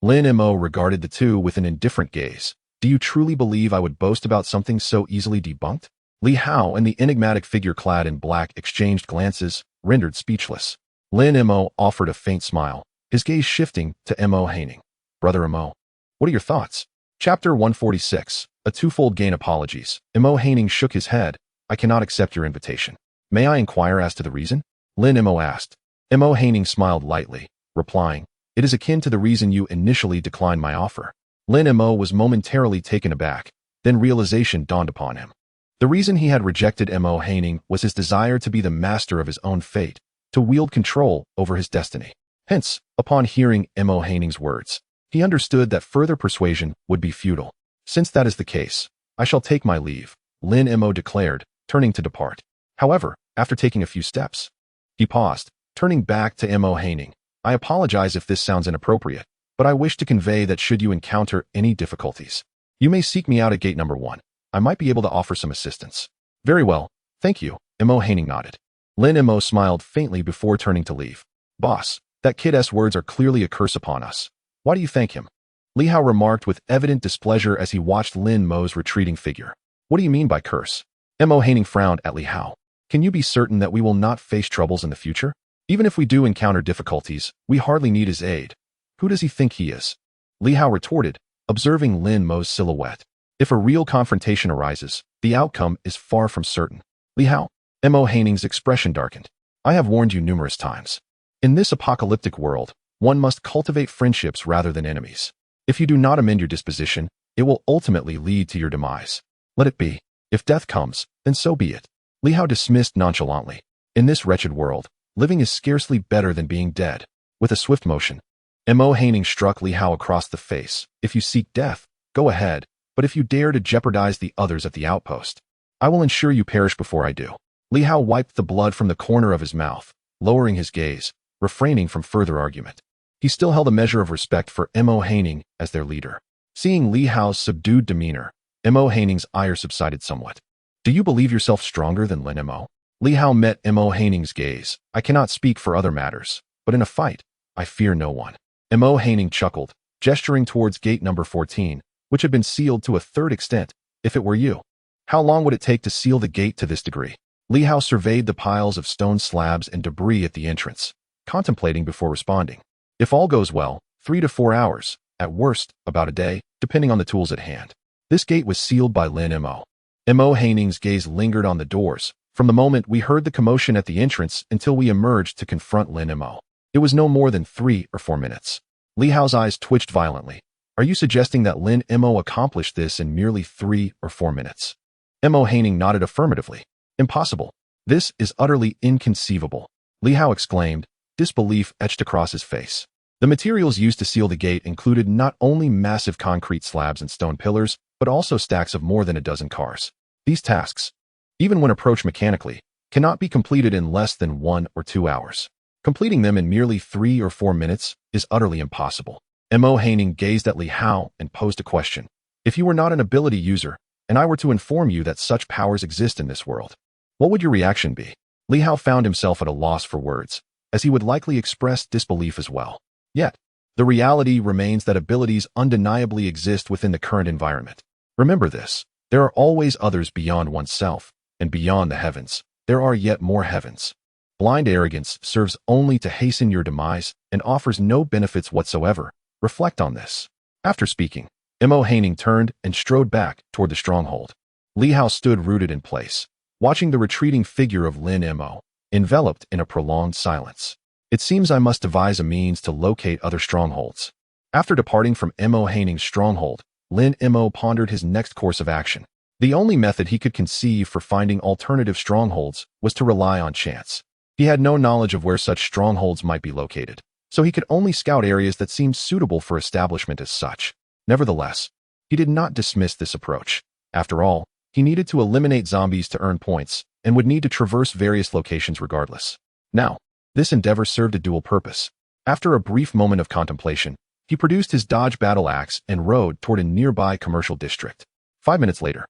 Lin Mo regarded the two with an indifferent gaze. Do you truly believe I would boast about something so easily debunked? Li Hao and the enigmatic figure clad in black exchanged glances, rendered speechless. Lin Mo offered a faint smile, his gaze shifting to Mo Haining. Brother Mo, what are your thoughts? Chapter 146, A Twofold Gain Apologies. Mo Haining shook his head. I cannot accept your invitation. May I inquire as to the reason? Lin Mo asked. Mo Haining smiled lightly, replying, It is akin to the reason you initially declined my offer. Lin Mo was momentarily taken aback, then realization dawned upon him. The reason he had rejected Mo Haining was his desire to be the master of his own fate, to wield control over his destiny. Hence, upon hearing Mo Haining's words, he understood that further persuasion would be futile. Since that is the case, I shall take my leave, Lin Mo declared, turning to depart. However, after taking a few steps, he paused, turning back to Mo Haining. I apologize if this sounds inappropriate, but I wish to convey that should you encounter any difficulties, you may seek me out at gate number 1. I might be able to offer some assistance. Very well, thank you, Mo Haining nodded. Lin Mo smiled faintly before turning to leave. Boss, that kid's words are clearly a curse upon us. Why do you thank him? Li Hao remarked with evident displeasure as he watched Lin Mo's retreating figure. What do you mean by curse? Mo Haining frowned at Li Hao. Can you be certain that we will not face troubles in the future? Even if we do encounter difficulties, we hardly need his aid. Who does he think he is? Li Hao retorted, observing Lin Mo's silhouette. If a real confrontation arises, the outcome is far from certain. Li Hao? Mo Haining's expression darkened. I have warned you numerous times. In this apocalyptic world, one must cultivate friendships rather than enemies. If you do not amend your disposition, it will ultimately lead to your demise. Let it be. If death comes, then so be it. Li Hao dismissed nonchalantly. In this wretched world, living is scarcely better than being dead. With a swift motion, Mo Haining struck Li Hao across the face. If you seek death, go ahead, but if you dare to jeopardize the others at the outpost, I will ensure you perish before I do. Li Hao wiped the blood from the corner of his mouth, lowering his gaze, refraining from further argument. He still held a measure of respect for Mo Haining as their leader. Seeing Li Hao's subdued demeanor, Mo Haining's ire subsided somewhat. Do you believe yourself stronger than Lin Mo? Li Hao met Mo Haining's gaze. I cannot speak for other matters, but in a fight, I fear no one. Mo Haining chuckled, gesturing towards gate number 14, which had been sealed to a third extent. If it were you, how long would it take to seal the gate to this degree? Li Hao surveyed the piles of stone slabs and debris at the entrance, contemplating before responding. If all goes well, 3 to 4 hours, at worst, about a day, depending on the tools at hand. This gate was sealed by Lin Mo. Mo Haining's gaze lingered on the doors, from the moment we heard the commotion at the entrance until we emerged to confront Lin Mo. It was no more than 3 or 4 minutes. Li Hao's eyes twitched violently. Are you suggesting that Lin Mo accomplished this in merely 3 or 4 minutes? Mo Haining nodded affirmatively. Impossible. This is utterly inconceivable. Li Hao exclaimed, disbelief etched across his face. The materials used to seal the gate included not only massive concrete slabs and stone pillars, but also stacks of more than a dozen cars. These tasks, even when approached mechanically, cannot be completed in less than 1 or 2 hours. Completing them in merely 3 or 4 minutes is utterly impossible. Mo Haining gazed at Li Hao and posed a question. If you were not an ability user, and I were to inform you that such powers exist in this world, what would your reaction be? Li Hao found himself at a loss for words, as he would likely express disbelief as well. Yet, the reality remains that abilities undeniably exist within the current environment. Remember this, there are always others beyond oneself, and beyond the heavens, there are yet more heavens. Blind arrogance serves only to hasten your demise and offers no benefits whatsoever. Reflect on this. After speaking, Mo Haining turned and strode back toward the stronghold. Li Hao stood rooted in place, watching the retreating figure of Lin Mo, enveloped in a prolonged silence. It seems I must devise a means to locate other strongholds. After departing from Mo Haining's stronghold, Lin Mo pondered his next course of action. The only method he could conceive for finding alternative strongholds was to rely on chance. He had no knowledge of where such strongholds might be located, so he could only scout areas that seemed suitable for establishment as such. Nevertheless, he did not dismiss this approach. After all, he needed to eliminate zombies to earn points, and would need to traverse various locations regardless. Now, this endeavor served a dual purpose. After a brief moment of contemplation, he produced his dodge battle axe and rode toward a nearby commercial district. 5 minutes later,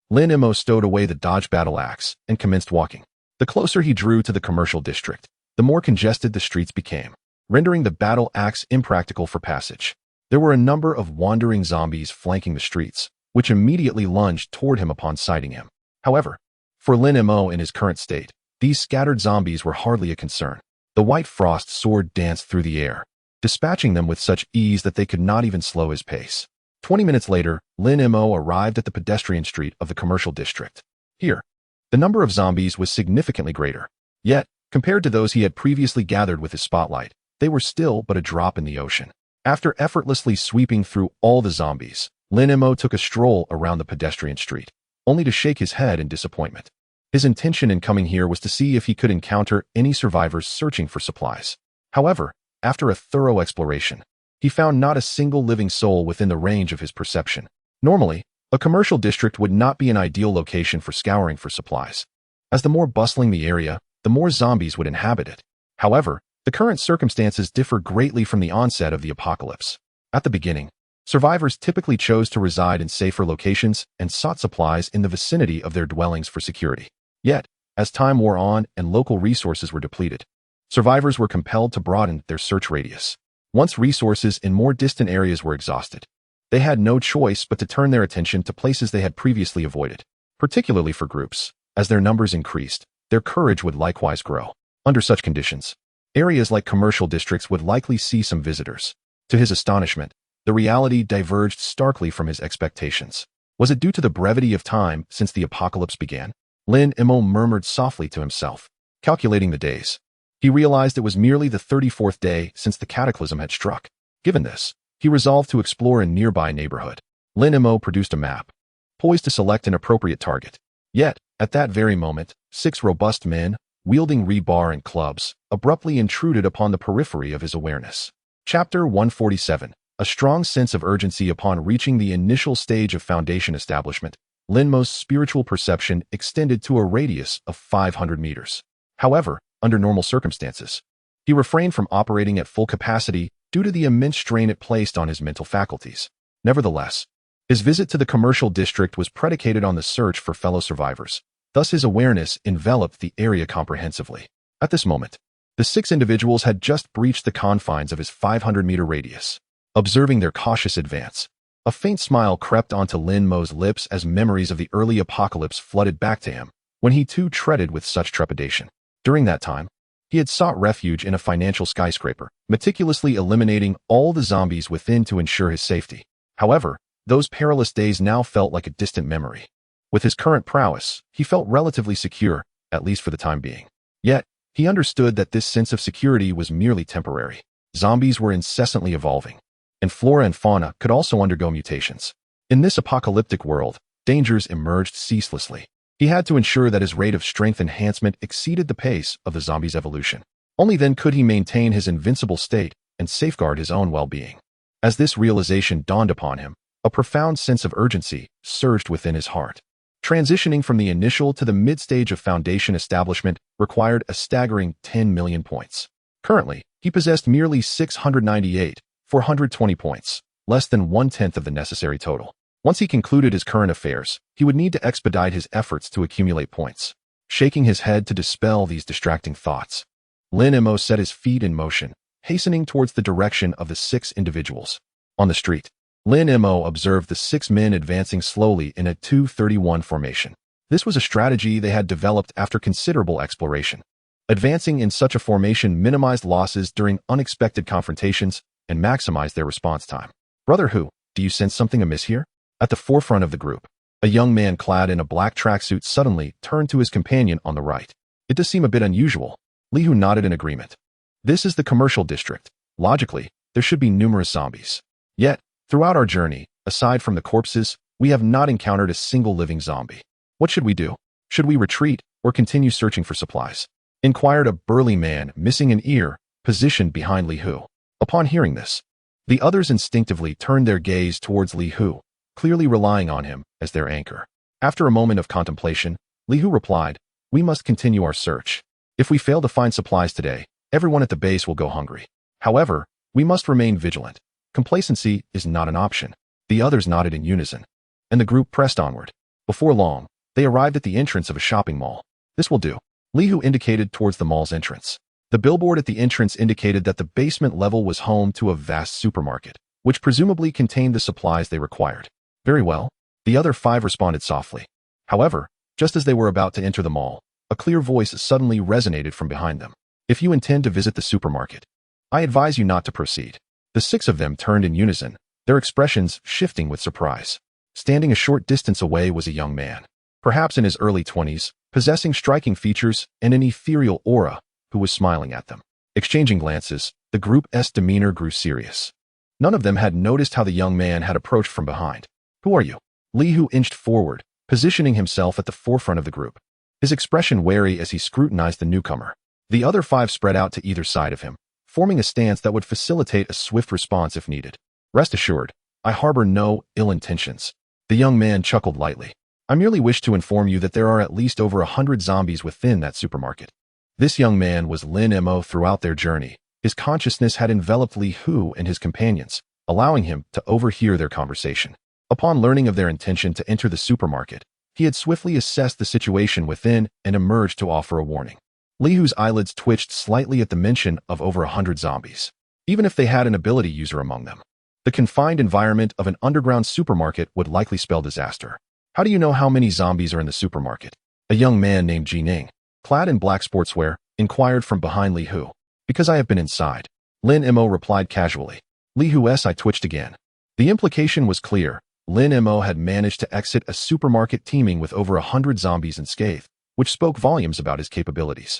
Lin Mo stowed away the dodge battle axe and commenced walking. The closer he drew to the commercial district, the more congested the streets became, rendering the battle axe impractical for passage. There were a number of wandering zombies flanking the streets, which immediately lunged toward him upon sighting him. However, for Lin Mo in his current state, these scattered zombies were hardly a concern. The white frost sword danced through the air, dispatching them with such ease that they could not even slow his pace. 20 minutes later, Lin Mo arrived at the pedestrian street of the commercial district. Here, the number of zombies was significantly greater. Yet, compared to those he had previously gathered with his spotlight, they were still but a drop in the ocean. After effortlessly sweeping through all the zombies, Lin Mo took a stroll around the pedestrian street, only to shake his head in disappointment. His intention in coming here was to see if he could encounter any survivors searching for supplies. However, after a thorough exploration, he found not a single living soul within the range of his perception. Normally, a commercial district would not be an ideal location for scouring for supplies, as the more bustling the area, the more zombies would inhabit it. However, the current circumstances differ greatly from the onset of the apocalypse. At the beginning, survivors typically chose to reside in safer locations and sought supplies in the vicinity of their dwellings for security. Yet, as time wore on and local resources were depleted, survivors were compelled to broaden their search radius. Once resources in more distant areas were exhausted, they had no choice but to turn their attention to places they had previously avoided. Particularly for groups, as their numbers increased, their courage would likewise grow. Under such conditions, areas like commercial districts would likely see some visitors. To his astonishment, the reality diverged starkly from his expectations. Was it due to the brevity of time since the apocalypse began? Lin Mo murmured softly to himself, calculating the days. He realized it was merely the 34th day since the cataclysm had struck. Given this, he resolved to explore a nearby neighborhood. Lin Mo produced a map, poised to select an appropriate target. Yet, at that very moment, 6 robust men, wielding rebar and clubs, abruptly intruded upon the periphery of his awareness. Chapter 147. A strong sense of urgency upon reaching the initial stage of foundation establishment. Lin Mo's spiritual perception extended to a radius of 500 meters. However, under normal circumstances, he refrained from operating at full capacity due to the immense strain it placed on his mental faculties. Nevertheless, his visit to the commercial district was predicated on the search for fellow survivors. Thus his awareness enveloped the area comprehensively. At this moment, the 6 individuals had just breached the confines of his 500-meter radius. Observing their cautious advance, a faint smile crept onto Lin Mo's lips as memories of the early apocalypse flooded back to him, when he too treaded with such trepidation. During that time, he had sought refuge in a financial skyscraper, meticulously eliminating all the zombies within to ensure his safety. However, those perilous days now felt like a distant memory. With his current prowess, he felt relatively secure, at least for the time being. Yet, he understood that this sense of security was merely temporary. Zombies were incessantly evolving, and flora and fauna could also undergo mutations. In this apocalyptic world, dangers emerged ceaselessly. He had to ensure that his rate of strength enhancement exceeded the pace of the zombie's evolution. Only then could he maintain his invincible state and safeguard his own well-being. As this realization dawned upon him, a profound sense of urgency surged within his heart. Transitioning from the initial to the mid-stage of foundation establishment required a staggering 10 million points. Currently, he possessed merely 698,420 points, less than 1/10 of the necessary total. Once he concluded his current affairs, he would need to expedite his efforts to accumulate points. Shaking his head to dispel these distracting thoughts, Lin Mo set his feet in motion, hastening towards the direction of the 6 individuals. On the street, Lin Mo observed the 6 men advancing slowly in a 2-31 formation. This was a strategy they had developed after considerable exploration. Advancing in such a formation minimized losses during unexpected confrontations and maximized their response time. "Brother Hu, do you sense something amiss here?" At the forefront of the group, a young man clad in a black tracksuit suddenly turned to his companion on the right. "It does seem a bit unusual." Li Hu nodded in agreement. "This is the commercial district. Logically, there should be numerous zombies. Yet, throughout our journey, aside from the corpses, we have not encountered a single living zombie. What should we do? Should we retreat or continue searching for supplies?" inquired a burly man missing an ear, positioned behind Li Hu. Upon hearing this, the others instinctively turned their gaze towards Li Hu, clearly relying on him as their anchor. After a moment of contemplation, Li Hu replied, "We must continue our search. If we fail to find supplies today, everyone at the base will go hungry. However, we must remain vigilant. Complacency is not an option." The others nodded in unison, and the group pressed onward. Before long, they arrived at the entrance of a shopping mall. "This will do." Li Hu indicated towards the mall's entrance. The billboard at the entrance indicated that the basement level was home to a vast supermarket, which presumably contained the supplies they required. "Very well," the other 5 responded softly. However, just as they were about to enter the mall, a clear voice suddenly resonated from behind them. "If you intend to visit the supermarket, I advise you not to proceed." The 6 of them turned in unison, their expressions shifting with surprise. Standing a short distance away was a young man, perhaps in his early 20s, possessing striking features and an ethereal aura, who was smiling at them. Exchanging glances, the group's demeanor grew serious. None of them had noticed how the young man had approached from behind. "Who are you?" Li Hu inched forward, positioning himself at the forefront of the group, his expression wary as he scrutinized the newcomer. The other 5 spread out to either side of him, forming a stance that would facilitate a swift response if needed. "Rest assured, I harbor no ill intentions." The young man chuckled lightly. "I merely wish to inform you that there are at least over 100 zombies within that supermarket." This young man was Lin Mo. Throughout their journey, his consciousness had enveloped Li Hu and his companions, allowing him to overhear their conversation. Upon learning of their intention to enter the supermarket, he had swiftly assessed the situation within and emerged to offer a warning. Li Hu's eyelids twitched slightly at the mention of over 100 zombies, even if they had an ability user among them. The confined environment of an underground supermarket would likely spell disaster. "How do you know how many zombies are in the supermarket?" A young man named Jining, clad in black sportswear, inquired from behind Li Hu. "Because I have been inside," Lin Mo replied casually. Li Hu's eye twitched again. The implication was clear. Lin Mo had managed to exit a supermarket teeming with over 100 zombies unscathed, which spoke volumes about his capabilities.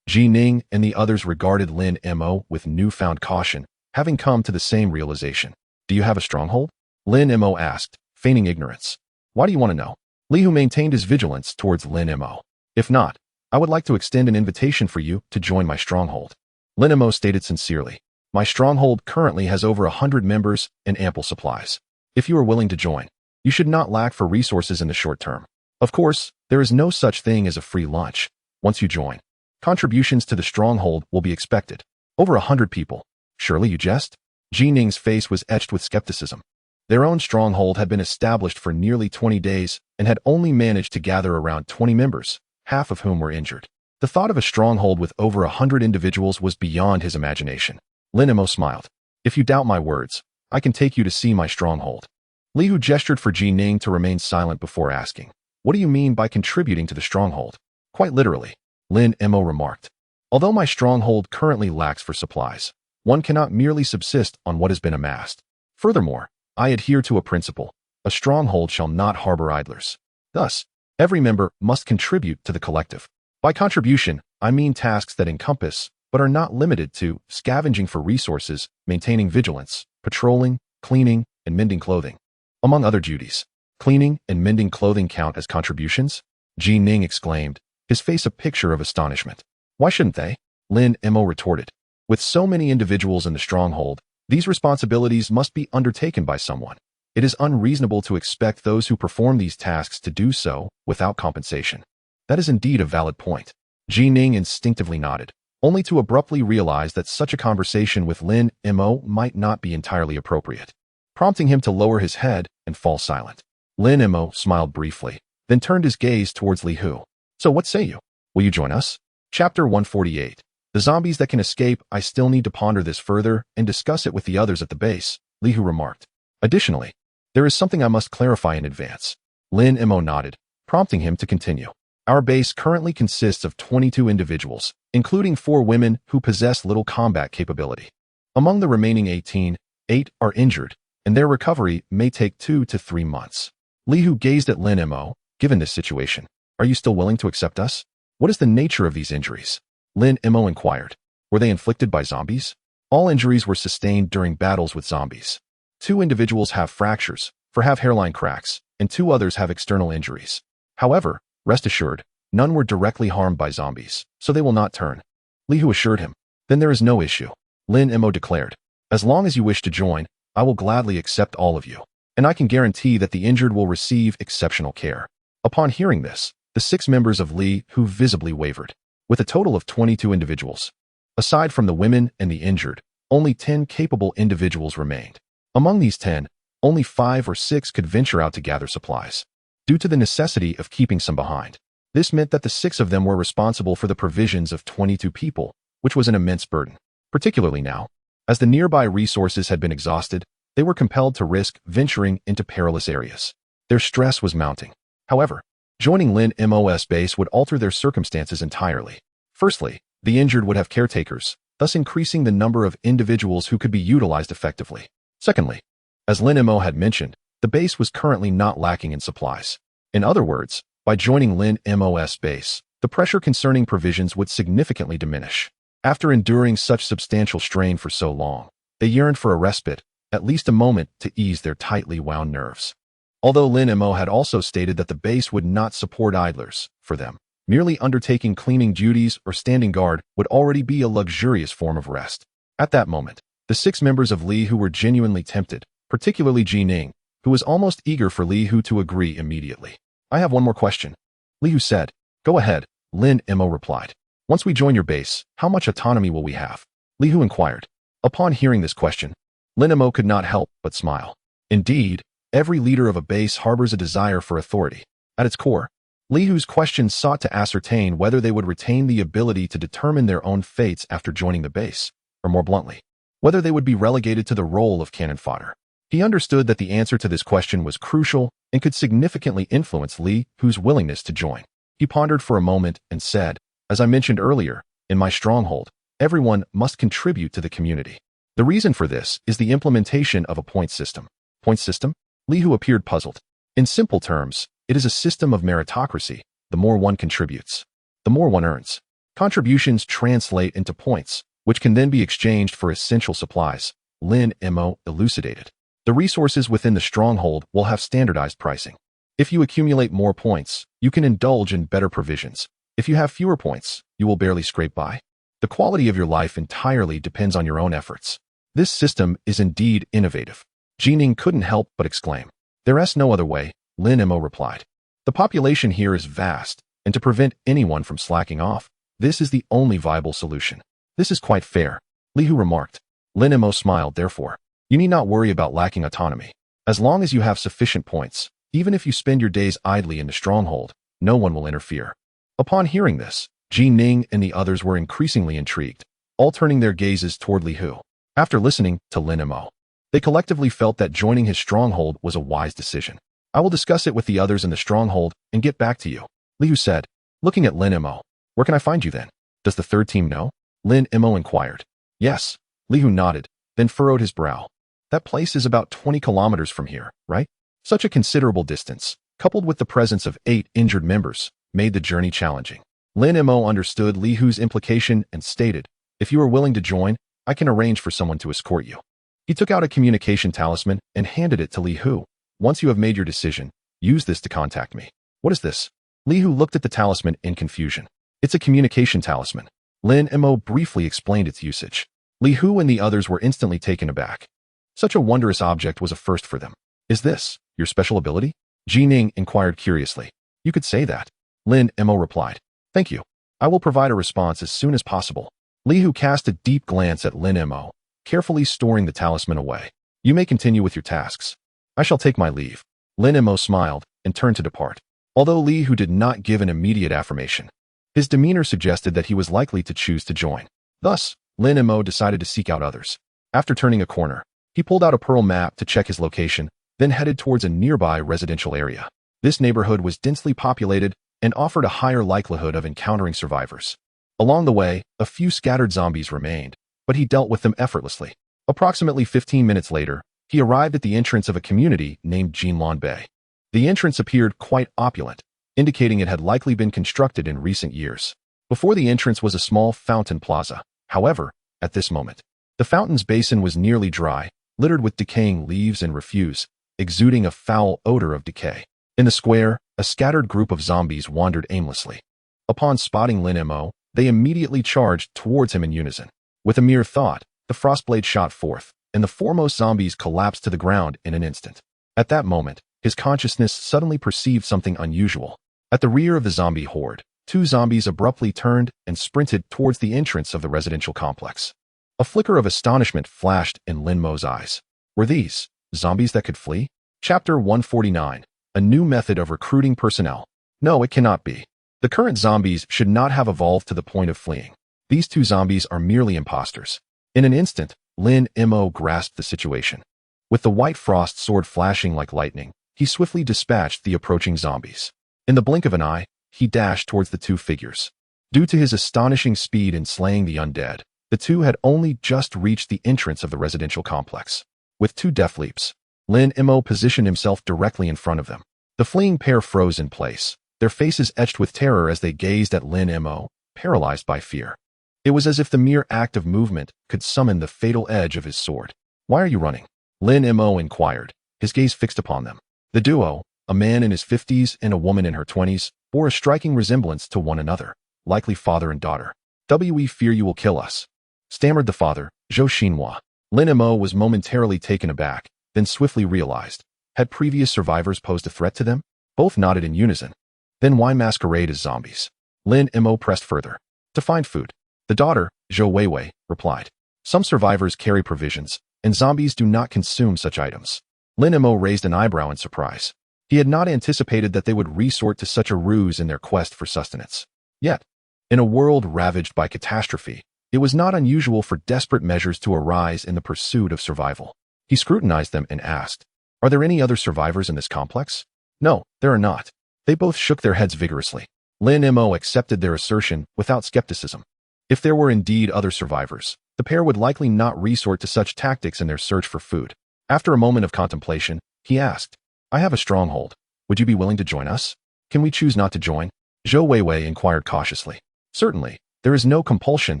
Jining and the others regarded Lin Mo with newfound caution, having come to the same realization. Do you have a stronghold? Lin Mo asked, feigning ignorance. Why do you want to know? Li Hu maintained his vigilance towards Lin Mo. If not, I would like to extend an invitation for you to join my stronghold. Lin Mo stated sincerely. My stronghold currently has over 100 members and ample supplies. If you are willing to join, you should not lack for resources in the short term. Of course, there is no such thing as a free lunch. Once you join, contributions to the stronghold will be expected. Over 100 people. Surely you jest? Ji Ning's face was etched with skepticism. Their own stronghold had been established for nearly 20 days and had only managed to gather around 20 members, half of whom were injured. The thought of a stronghold with over 100 individuals was beyond his imagination. Lin Mo smiled. If you doubt my words, I can take you to see my stronghold. Li Hu gestured for Ji Ning to remain silent before asking, what do you mean by contributing to the stronghold? Quite literally, Lin Mo remarked. Although my stronghold currently lacks for supplies, one cannot merely subsist on what has been amassed. Furthermore, I adhere to a principle. A stronghold shall not harbor idlers. Thus, every member must contribute to the collective. By contribution, I mean tasks that encompass, but are not limited to, scavenging for resources, maintaining vigilance, patrolling, cleaning, and mending clothing. Among other duties, cleaning and mending clothing count as contributions? Ji Ning exclaimed, his face a picture of astonishment. Why shouldn't they? Lin Mo retorted. With so many individuals in the stronghold, these responsibilities must be undertaken by someone. It is unreasonable to expect those who perform these tasks to do so without compensation. That is indeed a valid point. Ji Ning instinctively nodded, only to abruptly realize that such a conversation with Lin Mo might not be entirely appropriate, prompting him to lower his head and fall silent. Lin Mo smiled briefly, then turned his gaze towards Li Hu. So what say you? Will you join us? Chapter 148. The zombies that can escape. I still need to ponder this further and discuss it with the others at the base, Li Hu remarked. Additionally, there is something I must clarify in advance. Lin Mo nodded, prompting him to continue. Our base currently consists of 22 individuals, including 4 women who possess little combat capability. Among the remaining 18, 8 are injured, and their recovery may take 2 to 3 months. Li Hu gazed at Lin Mo. Given this situation, are you still willing to accept us? What is the nature of these injuries? Lin Mo inquired. Were they inflicted by zombies? All injuries were sustained during battles with zombies. 2 individuals have fractures, have hairline cracks, and 2 others have external injuries. However, rest assured, none were directly harmed by zombies, so they will not turn. Li Hu assured him. Then there is no issue. Lin Mo declared. As long as you wish to join, I will gladly accept all of you, and I can guarantee that the injured will receive exceptional care. Upon hearing this, the 6 members of Li Hu visibly wavered. With a total of 22 individuals, aside from the women and the injured, only 10 capable individuals remained. Among these 10, only 5 or 6 could venture out to gather supplies, due to the necessity of keeping some behind. This meant that the 6 of them were responsible for the provisions of 22 people, which was an immense burden. Particularly now, as the nearby resources had been exhausted, they were compelled to risk venturing into perilous areas. Their stress was mounting. However, joining Lin Mo's base would alter their circumstances entirely. Firstly, the injured would have caretakers, thus increasing the number of individuals who could be utilized effectively. Secondly, as Lin Mo had mentioned, the base was currently not lacking in supplies. In other words, by joining Lin Mo's base, the pressure concerning provisions would significantly diminish. After enduring such substantial strain for so long, they yearned for a respite, at least a moment to ease their tightly wound nerves. Although Lin Mo had also stated that the base would not support idlers, for them, merely undertaking cleaning duties or standing guard would already be a luxurious form of rest. At that moment, the 6 members of Li Hu were genuinely tempted, particularly Ji Ning, who was almost eager for Li Hu to agree immediately. I have one more question. Li Hu said. Go ahead, Lin Mo replied. Once we join your base, how much autonomy will we have? Li Hu inquired. Upon hearing this question, Lin Mo could not help but smile. Indeed, every leader of a base harbors a desire for authority. At its core, Li Hu's question sought to ascertain whether they would retain the ability to determine their own fates after joining the base, or more bluntly, whether they would be relegated to the role of cannon fodder. He understood that the answer to this question was crucial and could significantly influence Li Hu's willingness to join. He pondered for a moment and said, as I mentioned earlier, in my stronghold, everyone must contribute to the community. The reason for this is the implementation of a point system. Point system? Li Hu appeared puzzled. In simple terms, it is a system of meritocracy. The more one contributes, the more one earns. Contributions translate into points, which can then be exchanged for essential supplies, Lin Mo elucidated. The resources within the stronghold will have standardized pricing. If you accumulate more points, you can indulge in better provisions. If you have fewer points, you will barely scrape by. The quality of your life entirely depends on your own efforts. This system is indeed innovative. Jining couldn't help but exclaim. There's no other way, Lin Mo replied. The population here is vast, and to prevent anyone from slacking off, this is the only viable solution. This is quite fair, Li Hu remarked. Lin Mo smiled, therefore. You need not worry about lacking autonomy. As long as you have sufficient points, even if you spend your days idly in the stronghold, no one will interfere. Upon hearing this, Ji Ning and the others were increasingly intrigued, all turning their gazes toward Li Hu. After listening to Lin Mo, they collectively felt that joining his stronghold was a wise decision. I will discuss it with the others in the stronghold and get back to you, Li Hu said, looking at Lin Mo. Where can I find you then? Does the third team know? Lin Mo inquired. Yes, Li Hu nodded, then furrowed his brow. That place is about 20 kilometers from here, right? Such a considerable distance, coupled with the presence of 8 injured members, made the journey challenging. Lin Mo understood Li Hu's implication and stated, if you are willing to join, I can arrange for someone to escort you. He took out a communication talisman and handed it to Li Hu. Once you have made your decision, use this to contact me. What is this? Li Hu looked at the talisman in confusion. It's a communication talisman. Lin Mo briefly explained its usage. Li Hu and the others were instantly taken aback. Such a wondrous object was a first for them. Is this your special ability? Ji Ning inquired curiously. You could say that. Lin Mo replied. Thank you. I will provide a response as soon as possible. Li Hu cast a deep glance at Lin Mo, carefully storing the talisman away. You may continue with your tasks. I shall take my leave. Lin Mo smiled and turned to depart. Although Li Hu did not give an immediate affirmation, his demeanor suggested that he was likely to choose to join. Thus, Lin Mo decided to seek out others. After turning a corner, he pulled out a pearl map to check his location, then headed towards a nearby residential area. This neighborhood was densely populated and offered a higher likelihood of encountering survivors. Along the way, a few scattered zombies remained, but he dealt with them effortlessly. Approximately 15 minutes later, he arrived at the entrance of a community named Jinlan Bay. The entrance appeared quite opulent, indicating it had likely been constructed in recent years. Before the entrance was a small fountain plaza. However, at this moment, the fountain's basin was nearly dry, littered with decaying leaves and refuse, exuding a foul odor of decay. In the square, a scattered group of zombies wandered aimlessly. Upon spotting Lin Mo, they immediately charged towards him in unison. With a mere thought, the frostblade shot forth, and the foremost zombies collapsed to the ground in an instant. At that moment, his consciousness suddenly perceived something unusual. At the rear of the zombie horde, 2 zombies abruptly turned and sprinted towards the entrance of the residential complex. A flicker of astonishment flashed in Lin Mo's eyes. Were these zombies that could flee? Chapter 149. A new method of recruiting personnel. No, it cannot be. The current zombies should not have evolved to the point of fleeing. These 2 zombies are merely imposters. In an instant, Lin Mo grasped the situation. With the white frost sword flashing like lightning, he swiftly dispatched the approaching zombies. In the blink of an eye, he dashed towards the 2 figures. Due to his astonishing speed in slaying the undead, the 2 had only just reached the entrance of the residential complex. With 2 deft leaps, Lin Mo positioned himself directly in front of them. The fleeing pair froze in place, their faces etched with terror as they gazed at Lin Mo, paralyzed by fear. It was as if the mere act of movement could summon the fatal edge of his sword. Why are you running? Lin Mo inquired, his gaze fixed upon them. The duo, a man in his 50s and a woman in her 20s, bore a striking resemblance to one another, likely father and daughter. We fear you will kill us, stammered the father, Zhou Xinhua. Lin Mo was momentarily taken aback, then swiftly realized. Had previous survivors posed a threat to them? Both nodded in unison. Then why masquerade as zombies? Lin Mo pressed further. To find food. The daughter, Zhou Weiwei, replied. Some survivors carry provisions, and zombies do not consume such items. Lin Mo raised an eyebrow in surprise. He had not anticipated that they would resort to such a ruse in their quest for sustenance. Yet, in a world ravaged by catastrophe, it was not unusual for desperate measures to arise in the pursuit of survival. He scrutinized them and asked, Are there any other survivors in this complex? No, there are not. They both shook their heads vigorously. Lin Mo accepted their assertion without skepticism. If there were indeed other survivors, the pair would likely not resort to such tactics in their search for food. After a moment of contemplation, he asked, I have a stronghold. Would you be willing to join us? Can we choose not to join? Zhou Weiwei inquired cautiously. Certainly, there is no compulsion,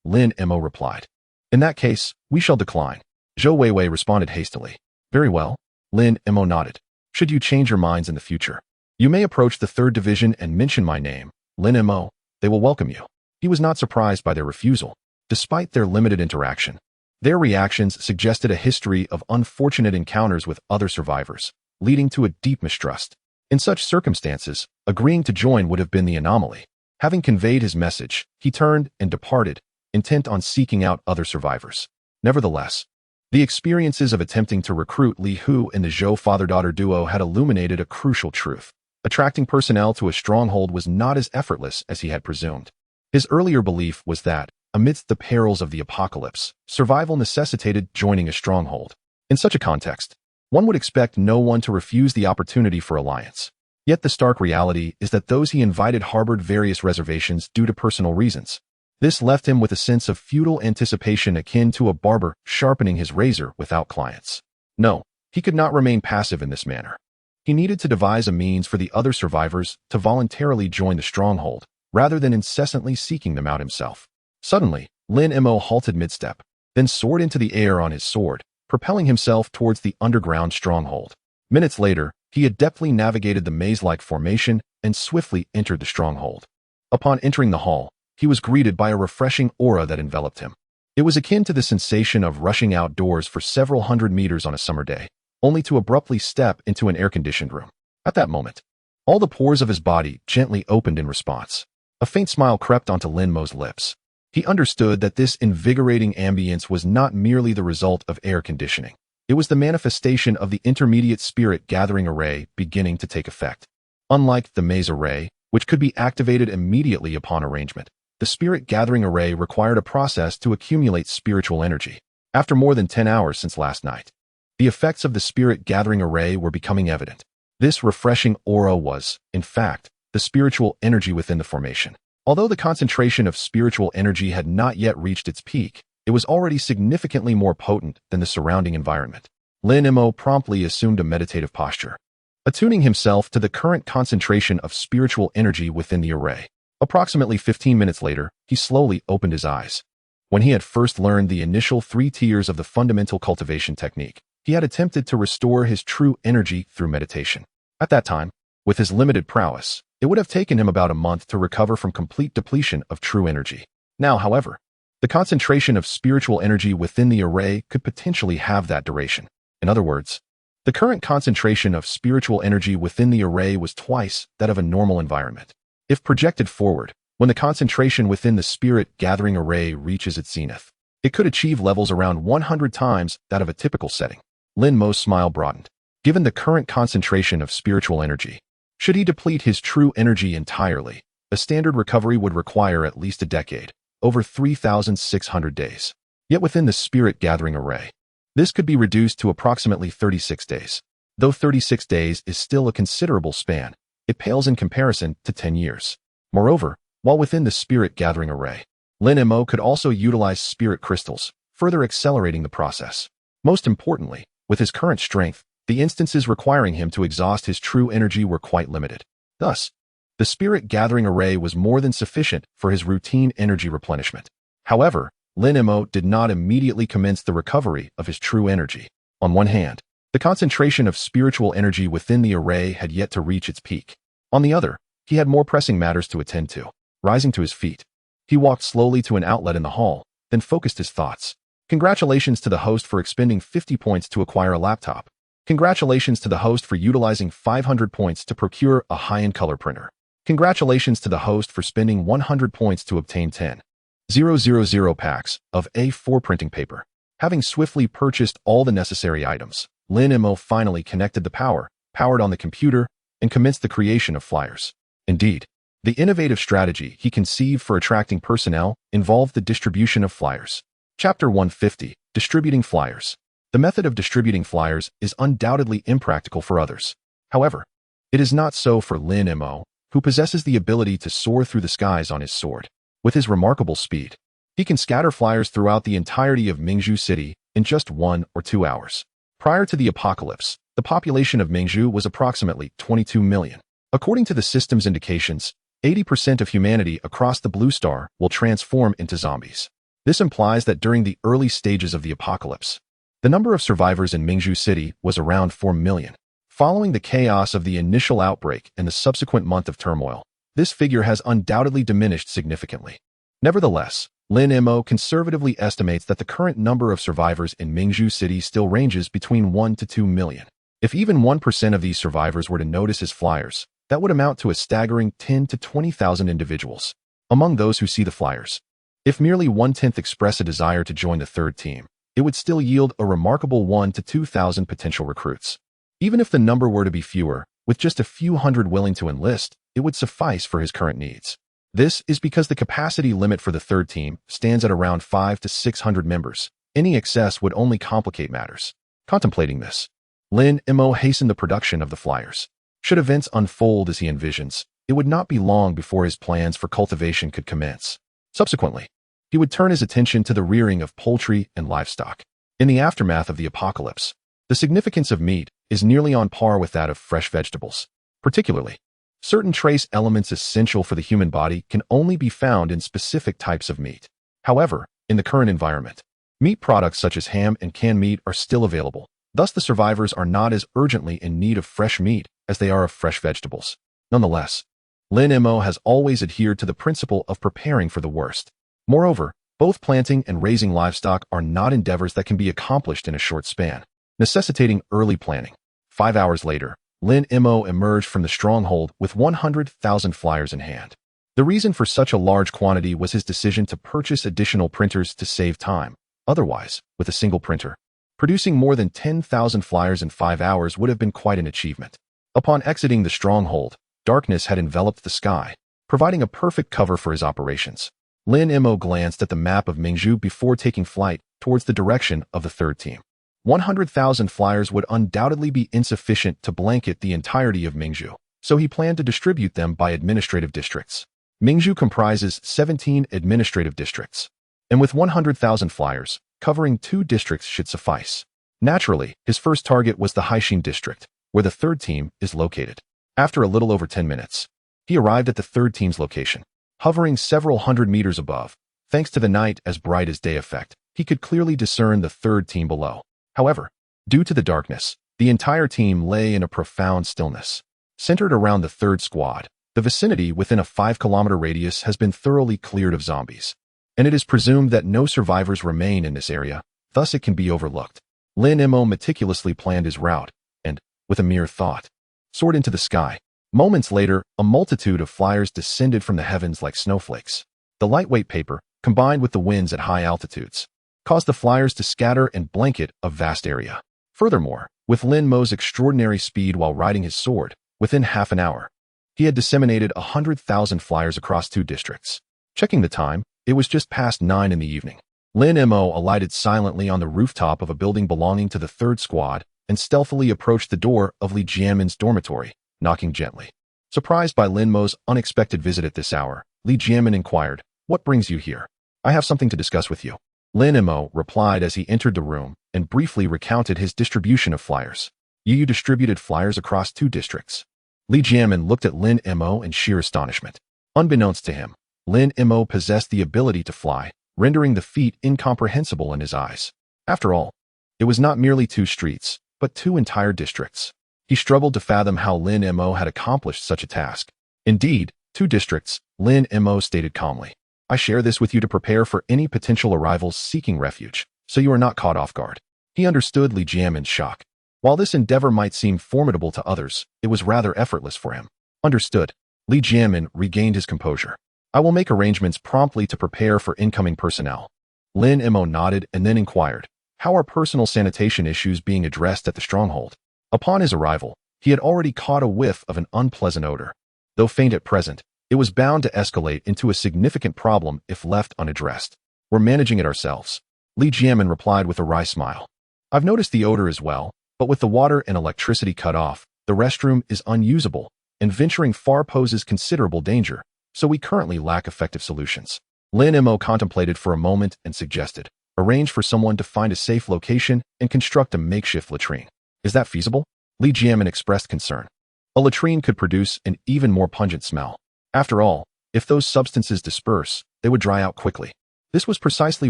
Lin Mo replied. In that case, we shall decline. Zhou Weiwei responded hastily. Very well. Lin Mo nodded. Should you change your minds in the future, you may approach the 3rd Division and mention my name, Lin Mo. They will welcome you. He was not surprised by their refusal. Despite their limited interaction, their reactions suggested a history of unfortunate encounters with other survivors, leading to a deep mistrust. In such circumstances, agreeing to join would have been the anomaly. Having conveyed his message, he turned and departed, intent on seeking out other survivors. Nevertheless, the experiences of attempting to recruit Li Hu and the Zhou father-daughter duo had illuminated a crucial truth. Attracting personnel to a stronghold was not as effortless as he had presumed. His earlier belief was that, amidst the perils of the apocalypse, survival necessitated joining a stronghold. In such a context, one would expect no one to refuse the opportunity for alliance. Yet the stark reality is that those he invited harbored various reservations due to personal reasons. This left him with a sense of futile anticipation akin to a barber sharpening his razor without clients. No, he could not remain passive in this manner. He needed to devise a means for the other survivors to voluntarily join the stronghold, rather than incessantly seeking them out himself. Suddenly, Lin Mo halted mid-step, then soared into the air on his sword, propelling himself towards the underground stronghold. Minutes later, he adeptly navigated the maze-like formation and swiftly entered the stronghold. Upon entering the hall, he was greeted by a refreshing aura that enveloped him. It was akin to the sensation of rushing outdoors for several hundred meters on a summer day, only to abruptly step into an air-conditioned room. At that moment, all the pores of his body gently opened in response. A faint smile crept onto Lin Mo's lips. He understood that this invigorating ambience was not merely the result of air conditioning. It was the manifestation of the intermediate spirit gathering array beginning to take effect. Unlike the maze array, which could be activated immediately upon arrangement, the spirit gathering array required a process to accumulate spiritual energy. After more than 10 hours since last night, the effects of the spirit gathering array were becoming evident. This refreshing aura was, in fact, the spiritual energy within the formation. Although the concentration of spiritual energy had not yet reached its peak, it was already significantly more potent than the surrounding environment. Lin Mo promptly assumed a meditative posture, attuning himself to the current concentration of spiritual energy within the array. Approximately 15 minutes later, he slowly opened his eyes. When he had first learned the initial 3 tiers of the fundamental cultivation technique, he had attempted to restore his true energy through meditation. At that time, with his limited prowess, it would have taken him about a month to recover from complete depletion of true energy. Now, however, the concentration of spiritual energy within the array could potentially have that duration. In other words, the current concentration of spiritual energy within the array was twice that of a normal environment. If projected forward, when the concentration within the spirit gathering array reaches its zenith, it could achieve levels around 100 times that of a typical setting. Lin Mo's smile broadened. Given the current concentration of spiritual energy, should he deplete his true energy entirely, a standard recovery would require at least a decade, over 3,600 days. Yet within the spirit gathering array, this could be reduced to approximately 36 days. Though 36 days is still a considerable span, it pales in comparison to 10 years. Moreover, while within the spirit gathering array, Lin Mo could also utilize spirit crystals, further accelerating the process. Most importantly, with his current strength, the instances requiring him to exhaust his true energy were quite limited. Thus, the spirit gathering array was more than sufficient for his routine energy replenishment. However, Lin Mo did not immediately commence the recovery of his true energy. On one hand, the concentration of spiritual energy within the array had yet to reach its peak. On the other, he had more pressing matters to attend to. Rising to his feet, he walked slowly to an outlet in the hall, then focused his thoughts. Congratulations to the host for expending 50 points to acquire a laptop. Congratulations to the host for utilizing 500 points to procure a high-end color printer. Congratulations to the host for spending 100 points to obtain 10,000 packs of A4 printing paper. Having swiftly purchased all the necessary items, Lin Mo finally connected the powered on the computer, and commenced the creation of flyers. Indeed, the innovative strategy he conceived for attracting personnel involved the distribution of flyers. Chapter 150, Distributing Flyers. The method of distributing flyers is undoubtedly impractical for others. However, it is not so for Lin Mo, who possesses the ability to soar through the skies on his sword. With his remarkable speed, he can scatter flyers throughout the entirety of Mingzhu City in just 1 or 2 hours. Prior to the apocalypse, the population of Mingzhu was approximately 22 million. According to the system's indications, 80% of humanity across the Blue Star will transform into zombies. This implies that during the early stages of the apocalypse, The number of survivors in Mingzhu City was around 4 million. Following the chaos of the initial outbreak and the subsequent month of turmoil, this figure has undoubtedly diminished significantly. Nevertheless, Lin Mo conservatively estimates that the current number of survivors in Mingzhu City still ranges between 1 to 2 million. If even 1% of these survivors were to notice his flyers, that would amount to a staggering 10 to 20,000 individuals. Among those who see the flyers, if merely 1/10 express a desire to join the third team, it would still yield a remarkable 1 to 2,000 potential recruits. Even if the number were to be fewer, with just a few hundred willing to enlist, it would suffice for his current needs. This is because the capacity limit for the third team stands at around 500 to 600 members. Any excess would only complicate matters. Contemplating this, Lin Mo hastened the production of the flyers. Should events unfold as he envisions, it would not be long before his plans for cultivation could commence. Subsequently, he would turn his attention to the rearing of poultry and livestock. In the aftermath of the apocalypse, the significance of meat is nearly on par with that of fresh vegetables. Particularly, certain trace elements essential for the human body can only be found in specific types of meat. However, in the current environment, meat products such as ham and canned meat are still available. Thus, the survivors are not as urgently in need of fresh meat as they are of fresh vegetables. Nonetheless, Lin Mo has always adhered to the principle of preparing for the worst. Moreover, both planting and raising livestock are not endeavors that can be accomplished in a short span, necessitating early planning. 5 hours later, Lin Mo emerged from the stronghold with 100,000 flyers in hand. The reason for such a large quantity was his decision to purchase additional printers to save time. Otherwise, with a single printer, producing more than 10,000 flyers in 5 hours would have been quite an achievement. Upon exiting the stronghold, darkness had enveloped the sky, providing a perfect cover for his operations. Lin Mo glanced at the map of Mingzhu before taking flight towards the direction of the third team. 100,000 flyers would undoubtedly be insufficient to blanket the entirety of Mingzhu, so he planned to distribute them by administrative districts. Mingzhu comprises 17 administrative districts, and with 100,000 flyers, covering 2 districts should suffice. Naturally, his first target was the Haixin district, where the third team is located. After a little over 10 minutes, he arrived at the third team's location. Hovering several hundred meters above, thanks to the night as bright as day effect, he could clearly discern the third team below. However, due to the darkness, the entire team lay in a profound stillness. Centered around the third squad, the vicinity within a 5-kilometer radius has been thoroughly cleared of zombies, and it is presumed that no survivors remain in this area, thus it can be overlooked. Lin Mo meticulously planned his route, and, with a mere thought, soared into the sky. Moments later, a multitude of flyers descended from the heavens like snowflakes. The lightweight paper, combined with the winds at high altitudes, caused the flyers to scatter and blanket a vast area. Furthermore, with Lin Mo's extraordinary speed while riding his sword, within half an hour, he had disseminated 100,000 flyers across 2 districts. Checking the time, it was just past 9 in the evening. Lin Mo alighted silently on the rooftop of a building belonging to the third squad and stealthily approached the door of Li Jianmin's dormitory, knocking gently. Surprised by Lin Mo's unexpected visit at this hour, Li Jianmin inquired, "What brings you here?" "I have something to discuss with you," Lin Mo replied as he entered the room and briefly recounted his distribution of flyers. You distributed flyers across 2 districts." Li Jianmin looked at Lin Mo in sheer astonishment. Unbeknownst to him, Lin Mo possessed the ability to fly, rendering the feat incomprehensible in his eyes. After all, it was not merely 2 streets, but 2 entire districts. He struggled to fathom how Lin Mo had accomplished such a task. "Indeed, 2 districts," Lin Mo stated calmly. "I share this with you to prepare for any potential arrivals seeking refuge, so you are not caught off guard." He understood Li Jianmin's shock. While this endeavor might seem formidable to others, it was rather effortless for him. Understood. Li Jianmin regained his composure. "I will make arrangements promptly to prepare for incoming personnel." Lin Mo nodded and then inquired, "How are personal sanitation issues being addressed at the stronghold?" Upon his arrival, he had already caught a whiff of an unpleasant odor. Though faint at present, it was bound to escalate into a significant problem if left unaddressed. "We're managing it ourselves," Li Jianmin replied with a wry smile. "I've noticed the odor as well, but with the water and electricity cut off, the restroom is unusable, and venturing far poses considerable danger, so we currently lack effective solutions." Lin Mo contemplated for a moment and suggested, "Arrange for someone to find a safe location and construct a makeshift latrine." "Is that feasible?" Li Jianmin expressed concern. A latrine could produce an even more pungent smell. After all, if those substances disperse, they would dry out quickly. This was precisely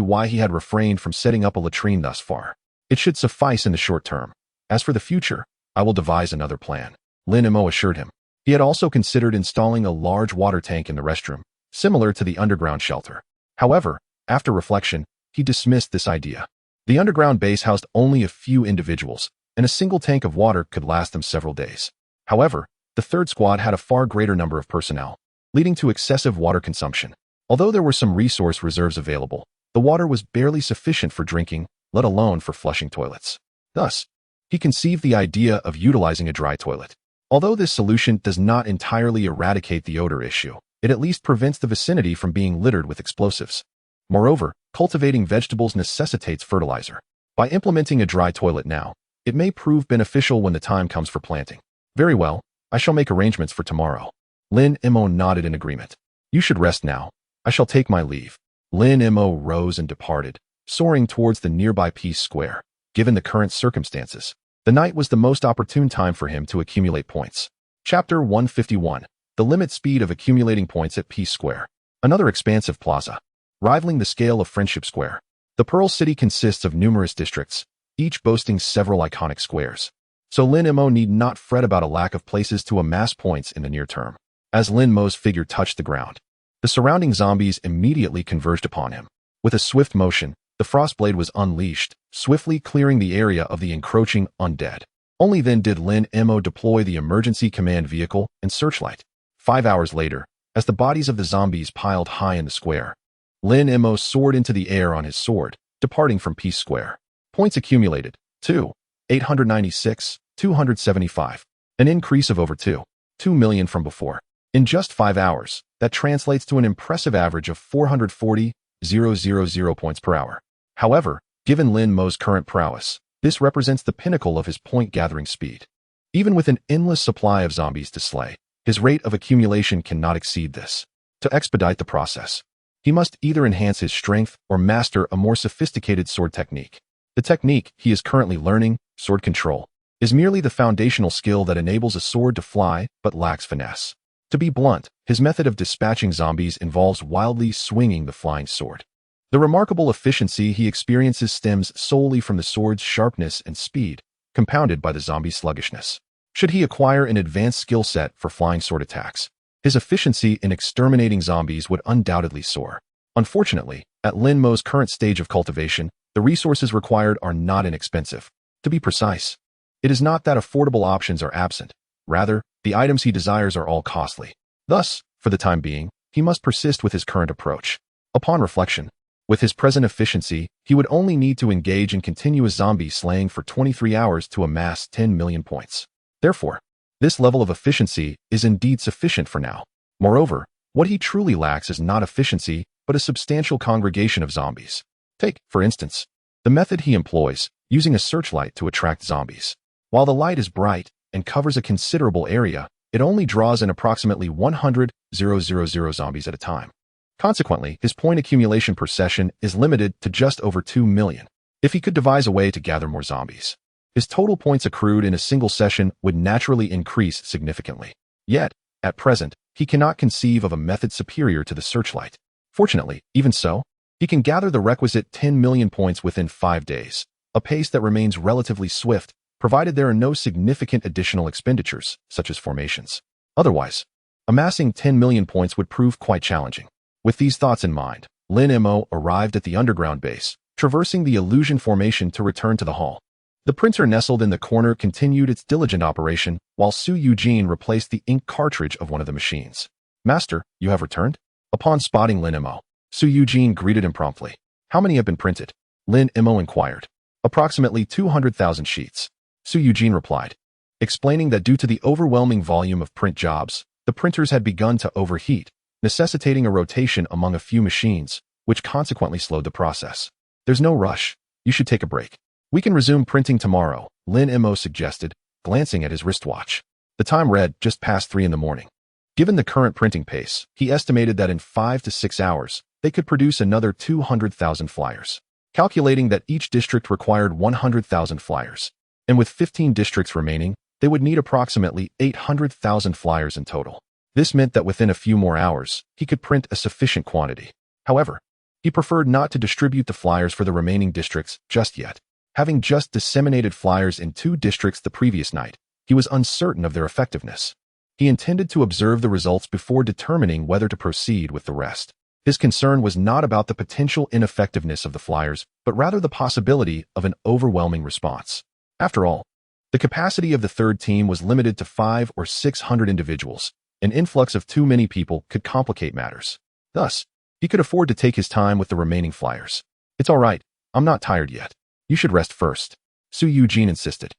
why he had refrained from setting up a latrine thus far. It should suffice in the short term. As for the future, I will devise another plan, Lin Mo assured him. He had also considered installing a large water tank in the restroom, similar to the underground shelter. However, after reflection, he dismissed this idea. The underground base housed only a few individuals, and a single tank of water could last them several days. However, the third squad had a far greater number of personnel, leading to excessive water consumption. Although there were some resource reserves available, the water was barely sufficient for drinking, let alone for flushing toilets. Thus, he conceived the idea of utilizing a dry toilet. Although this solution does not entirely eradicate the odor issue, it at least prevents the vicinity from being littered with explosives. Moreover, cultivating vegetables necessitates fertilizer. By implementing a dry toilet now, it may prove beneficial when the time comes for planting. Very well, I shall make arrangements for tomorrow. Lin Mo nodded in agreement. You should rest now. I shall take my leave. Lin Mo rose and departed, soaring towards the nearby Peace Square. Given the current circumstances, the night was the most opportune time for him to accumulate points. Chapter 151. The limit speed of accumulating points at Peace Square. Another expansive plaza, rivaling the scale of Friendship Square. The Pearl City consists of numerous districts, each boasting several iconic squares. So Lin Mo need not fret about a lack of places to amass points in the near term. As Lin Mo's figure touched the ground, the surrounding zombies immediately converged upon him. With a swift motion, the Frostblade was unleashed, swiftly clearing the area of the encroaching undead. Only then did Lin Mo deploy the emergency command vehicle and searchlight. 5 hours later, as the bodies of the zombies piled high in the square, Lin Mo soared into the air on his sword, departing from Peace Square. Points accumulated, 896, 275. An increase of over 2 million from before. In just 5 hours, that translates to an impressive average of 440,000 points per hour. However, given Lin Mo's current prowess, this represents the pinnacle of his point-gathering speed. Even with an endless supply of zombies to slay, his rate of accumulation cannot exceed this. To expedite the process, he must either enhance his strength or master a more sophisticated sword technique. The technique he is currently learning, sword control, is merely the foundational skill that enables a sword to fly but lacks finesse. To be blunt, his method of dispatching zombies involves wildly swinging the flying sword. The remarkable efficiency he experiences stems solely from the sword's sharpness and speed, compounded by the zombie's sluggishness. Should he acquire an advanced skill set for flying sword attacks, his efficiency in exterminating zombies would undoubtedly soar. Unfortunately, at Lin Mo's current stage of cultivation, the resources required are not inexpensive. To be precise, it is not that affordable options are absent. Rather, the items he desires are all costly. Thus, for the time being, he must persist with his current approach. Upon reflection, with his present efficiency, he would only need to engage in continuous zombie slaying for 23 hours to amass 10 million points. Therefore, this level of efficiency is indeed sufficient for now. Moreover, what he truly lacks is not efficiency, but a substantial congregation of zombies. Take, for instance, the method he employs, using a searchlight to attract zombies. While the light is bright and covers a considerable area, it only draws in approximately 100,000 zombies at a time. Consequently, his point accumulation per session is limited to just over 2 million. If he could devise a way to gather more zombies, his total points accrued in a single session would naturally increase significantly. Yet, at present, he cannot conceive of a method superior to the searchlight. Fortunately, even so, he can gather the requisite 10 million points within 5 days, a pace that remains relatively swift, provided there are no significant additional expenditures, such as formations. Otherwise, amassing 10 million points would prove quite challenging. With these thoughts in mind, Lin Mo arrived at the underground base, traversing the illusion formation to return to the hall. The printer nestled in the corner continued its diligent operation, while Su Eugene replaced the ink cartridge of one of the machines. Master, you have returned? Upon spotting Lin Mo, Su Eugene greeted him promptly. How many have been printed? Lin Mo inquired. Approximately 200,000 sheets. Su Eugene replied, explaining that due to the overwhelming volume of print jobs, the printers had begun to overheat, necessitating a rotation among a few machines, which consequently slowed the process. There's no rush. You should take a break. We can resume printing tomorrow, Lin Mo suggested, glancing at his wristwatch. The time read just past 3 in the morning. Given the current printing pace, he estimated that in 5 to 6 hours, they could produce another 200,000 flyers. Calculating that each district required 100,000 flyers, and with 15 districts remaining, they would need approximately 800,000 flyers in total. This meant that within a few more hours, he could print a sufficient quantity. However, he preferred not to distribute the flyers for the remaining districts just yet. Having just disseminated flyers in 2 districts the previous night, he was uncertain of their effectiveness. He intended to observe the results before determining whether to proceed with the rest. His concern was not about the potential ineffectiveness of the flyers, but rather the possibility of an overwhelming response. After all, the capacity of the third team was limited to 500 or 600 individuals. An influx of too many people could complicate matters. Thus, he could afford to take his time with the remaining flyers. "It's all right, I'm not tired yet. You should rest first," Su Eugene insisted.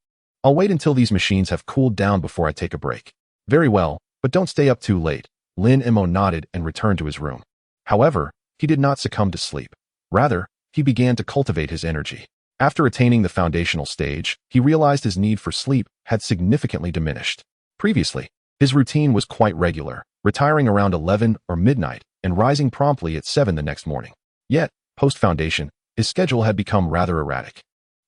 "I'll wait until these machines have cooled down before I take a break." "Very well, but don't stay up too late." Lin Mo nodded and returned to his room. However, he did not succumb to sleep. Rather, he began to cultivate his energy. After attaining the foundational stage, he realized his need for sleep had significantly diminished. Previously, his routine was quite regular, retiring around 11 or midnight and rising promptly at 7 the next morning. Yet, post-foundation, his schedule had become rather erratic.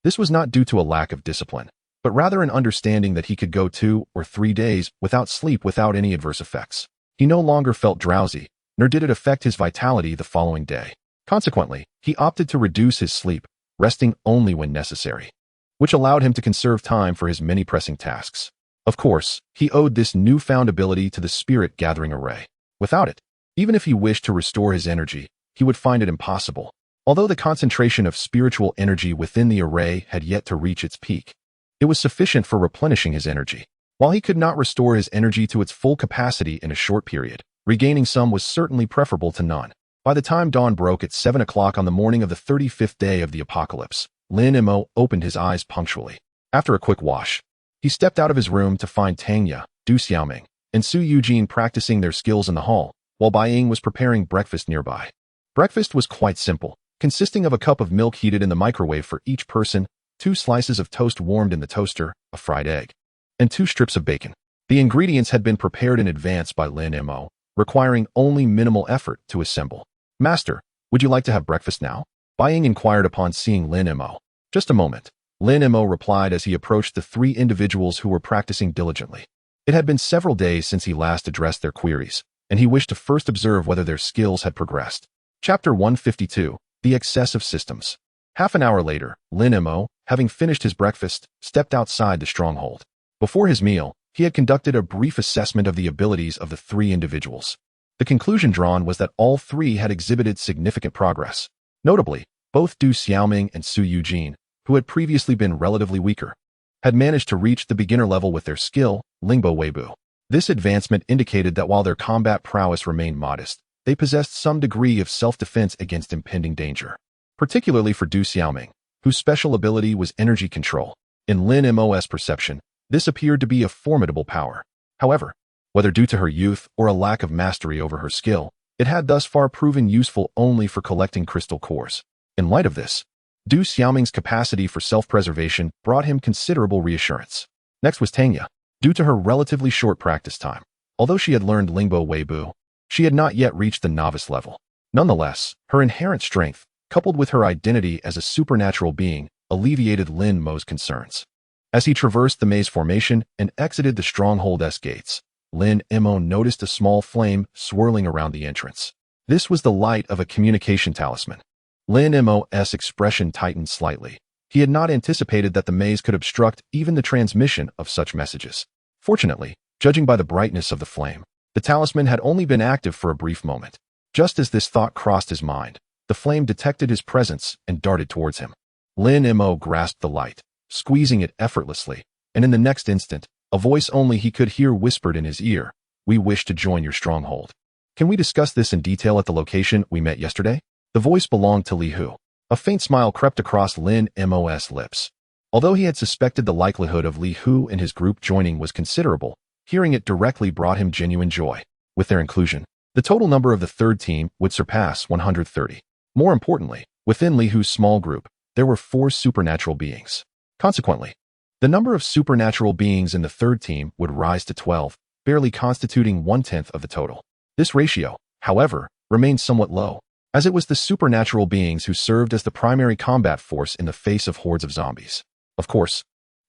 This was not due to a lack of discipline, but rather an understanding that he could go 2 or 3 days without sleep without any adverse effects. He no longer felt drowsy, nor did it affect his vitality the following day. Consequently, he opted to reduce his sleep, resting only when necessary, which allowed him to conserve time for his many pressing tasks. Of course, he owed this newfound ability to the spirit-gathering array. Without it, even if he wished to restore his energy, he would find it impossible. Although the concentration of spiritual energy within the array had yet to reach its peak, it was sufficient for replenishing his energy. While he could not restore his energy to its full capacity in a short period, regaining some was certainly preferable to none. By the time dawn broke at 7 o'clock on the morning of the 35th day of the apocalypse, Lin Mo opened his eyes punctually. After a quick wash, he stepped out of his room to find Tanya, Du Xiaoming, and Su Eugene practicing their skills in the hall, while Bai Ying was preparing breakfast nearby. Breakfast was quite simple, consisting of a cup of milk heated in the microwave for each person, 2 slices of toast warmed in the toaster, a fried egg, and 2 strips of bacon. The ingredients had been prepared in advance by Lin Mo, requiring only minimal effort to assemble. "Master, would you like to have breakfast now?" Bai Ying inquired upon seeing Lin Mo. "Just a moment," Lin Mo replied as he approached the 3 individuals who were practicing diligently. It had been several days since he last addressed their queries, and he wished to first observe whether their skills had progressed. Chapter 152, The Excess of Systems. Half an hour later, Lin Mo, having finished his breakfast, stepped outside the stronghold. Before his meal, he had conducted a brief assessment of the abilities of the 3 individuals. The conclusion drawn was that all 3 had exhibited significant progress. Notably, both Du Xiaoming and Su Eugene, who had previously been relatively weaker, had managed to reach the beginner level with their skill, Lingbo Weibu. This advancement indicated that while their combat prowess remained modest, they possessed some degree of self-defense against impending danger. Particularly for Du Xiaoming, whose special ability was energy control. In Lin Mo's perception, this appeared to be a formidable power. However, whether due to her youth or a lack of mastery over her skill, it had thus far proven useful only for collecting crystal cores. In light of this, Du Xiaoming's capacity for self-preservation brought him considerable reassurance. Next was Tanya. Due to her relatively short practice time, although she had learned Lingbo Weibu, she had not yet reached the novice level. Nonetheless, her inherent strength, coupled with her identity as a supernatural being, alleviated Lin Mo's concerns. As he traversed the maze formation and exited the stronghold's gates, Lin Mo noticed a small flame swirling around the entrance. This was the light of a communication talisman. Lin Mo's expression tightened slightly. He had not anticipated that the maze could obstruct even the transmission of such messages. Fortunately, judging by the brightness of the flame, the talisman had only been active for a brief moment. Just as this thought crossed his mind, the flame detected his presence and darted towards him. Lin Mo grasped the light, squeezing it effortlessly, and in the next instant, a voice only he could hear whispered in his ear, "We wish to join your stronghold. Can we discuss this in detail at the location we met yesterday?" The voice belonged to Li Hu. A faint smile crept across Lin Mo's lips. Although he had suspected the likelihood of Li Hu and his group joining was considerable, hearing it directly brought him genuine joy. With their inclusion, the total number of the third team would surpass 130. More importantly, within Li Hu's small group, there were 4 supernatural beings. Consequently, the number of supernatural beings in the third team would rise to 12, barely constituting 1/10 of the total. This ratio, however, remained somewhat low, as it was the supernatural beings who served as the primary combat force in the face of hordes of zombies. Of course,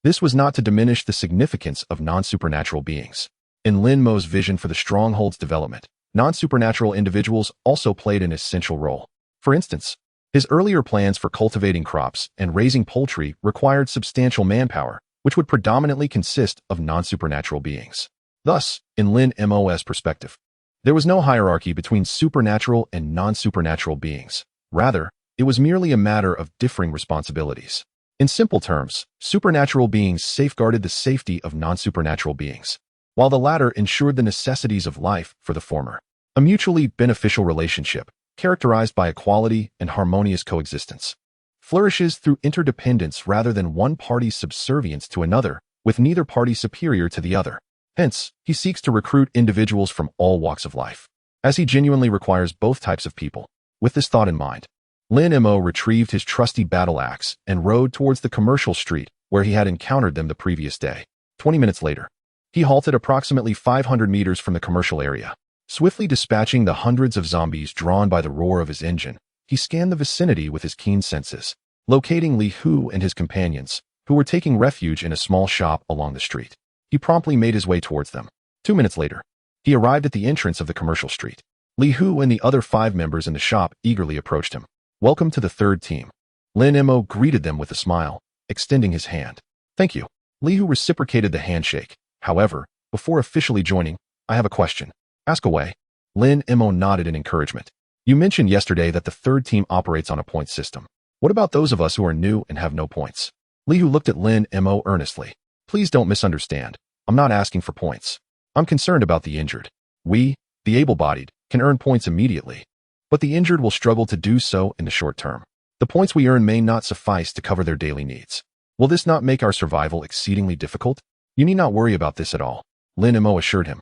this was not to diminish the significance of non-supernatural beings. In Lin Mo's vision for the stronghold's development, non-supernatural individuals also played an essential role. For instance, His earlier plans for cultivating crops and raising poultry required substantial manpower, which would predominantly consist of non-supernatural beings. Thus, in Lin Mo's perspective, there was no hierarchy between supernatural and non-supernatural beings. Rather, it was merely a matter of differing responsibilities. In simple terms, supernatural beings safeguarded the safety of non-supernatural beings, while the latter ensured the necessities of life for the former. A mutually beneficial relationship, characterized by equality and harmonious coexistence, flourishes through interdependence rather than one party's subservience to another, with neither party superior to the other. Hence, he seeks to recruit individuals from all walks of life, as he genuinely requires both types of people. With this thought in mind, Lin Mo retrieved his trusty battle axe and rode towards the commercial street where he had encountered them the previous day. 20 minutes later, he halted approximately 500 meters from the commercial area. Swiftly dispatching the hundreds of zombies drawn by the roar of his engine, he scanned the vicinity with his keen senses, locating Li Hu and his companions, who were taking refuge in a small shop along the street. He promptly made his way towards them. 2 minutes later, he arrived at the entrance of the commercial street. Li Hu and the other 5 members in the shop eagerly approached him. "Welcome to the third team." Lin Mo greeted them with a smile, extending his hand. "Thank you." Li Hu reciprocated the handshake. "However, before officially joining, I have a question." "Ask away." Lin Mo nodded in encouragement. "You mentioned yesterday that the third team operates on a point system. What about those of us who are new and have no points?" Li Hu looked at Lin Mo earnestly. "Please don't misunderstand. I'm not asking for points. I'm concerned about the injured. We, the able-bodied, can earn points immediately, but the injured will struggle to do so in the short term. The points we earn may not suffice to cover their daily needs. Will this not make our survival exceedingly difficult?" "You need not worry about this at all," Lin Mo assured him.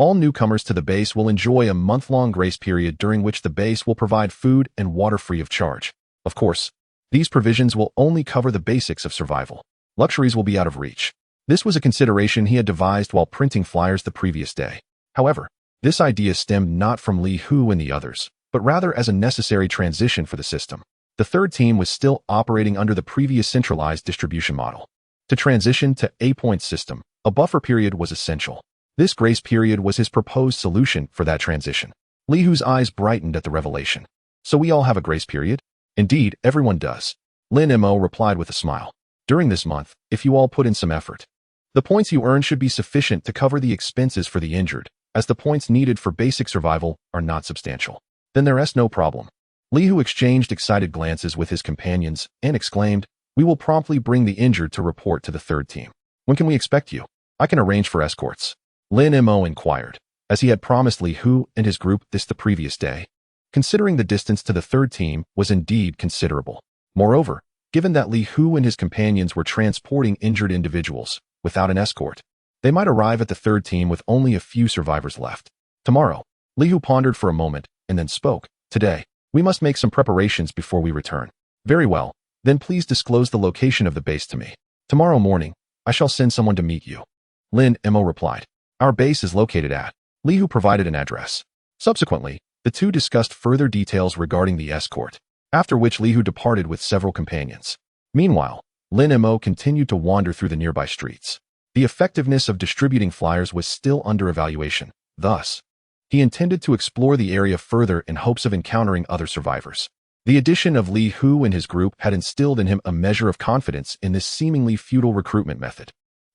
"All newcomers to the base will enjoy a month-long grace period during which the base will provide food and water free of charge. Of course, these provisions will only cover the basics of survival. Luxuries will be out of reach." This was a consideration he had devised while printing flyers the previous day. However, this idea stemmed not from Li Hu and the others, but rather as a necessary transition for the system. The third team was still operating under the previous centralized distribution model. To transition to a point system, a buffer period was essential. This grace period was his proposed solution for that transition. Li Hu's eyes brightened at the revelation. "So we all have a grace period?" "Indeed, everyone does," Lin Mo replied with a smile. "During this month, if you all put in some effort, the points you earn should be sufficient to cover the expenses for the injured, as the points needed for basic survival are not substantial." "Then there is no problem." Li Hu exchanged excited glances with his companions and exclaimed, "We will promptly bring the injured to report to the third team. When can we expect you?" "I can arrange for escorts," Lin Mo inquired, as he had promised Li Hu and his group this the previous day. Considering the distance to the third team was indeed considerable. Moreover, given that Li Hu and his companions were transporting injured individuals, without an escort, they might arrive at the third team with only a few survivors left. "Tomorrow," Li Hu pondered for a moment and then spoke. "Today, we must make some preparations before we return." "Very well, then please disclose the location of the base to me. Tomorrow morning, I shall send someone to meet you," Lin Mo replied. "Our base is located at." Li Hu provided an address. Subsequently, the two discussed further details regarding the escort, after which Li Hu departed with several companions. Meanwhile, Lin Mo continued to wander through the nearby streets. The effectiveness of distributing flyers was still under evaluation. Thus, he intended to explore the area further in hopes of encountering other survivors. The addition of Li Hu and his group had instilled in him a measure of confidence in this seemingly futile recruitment method.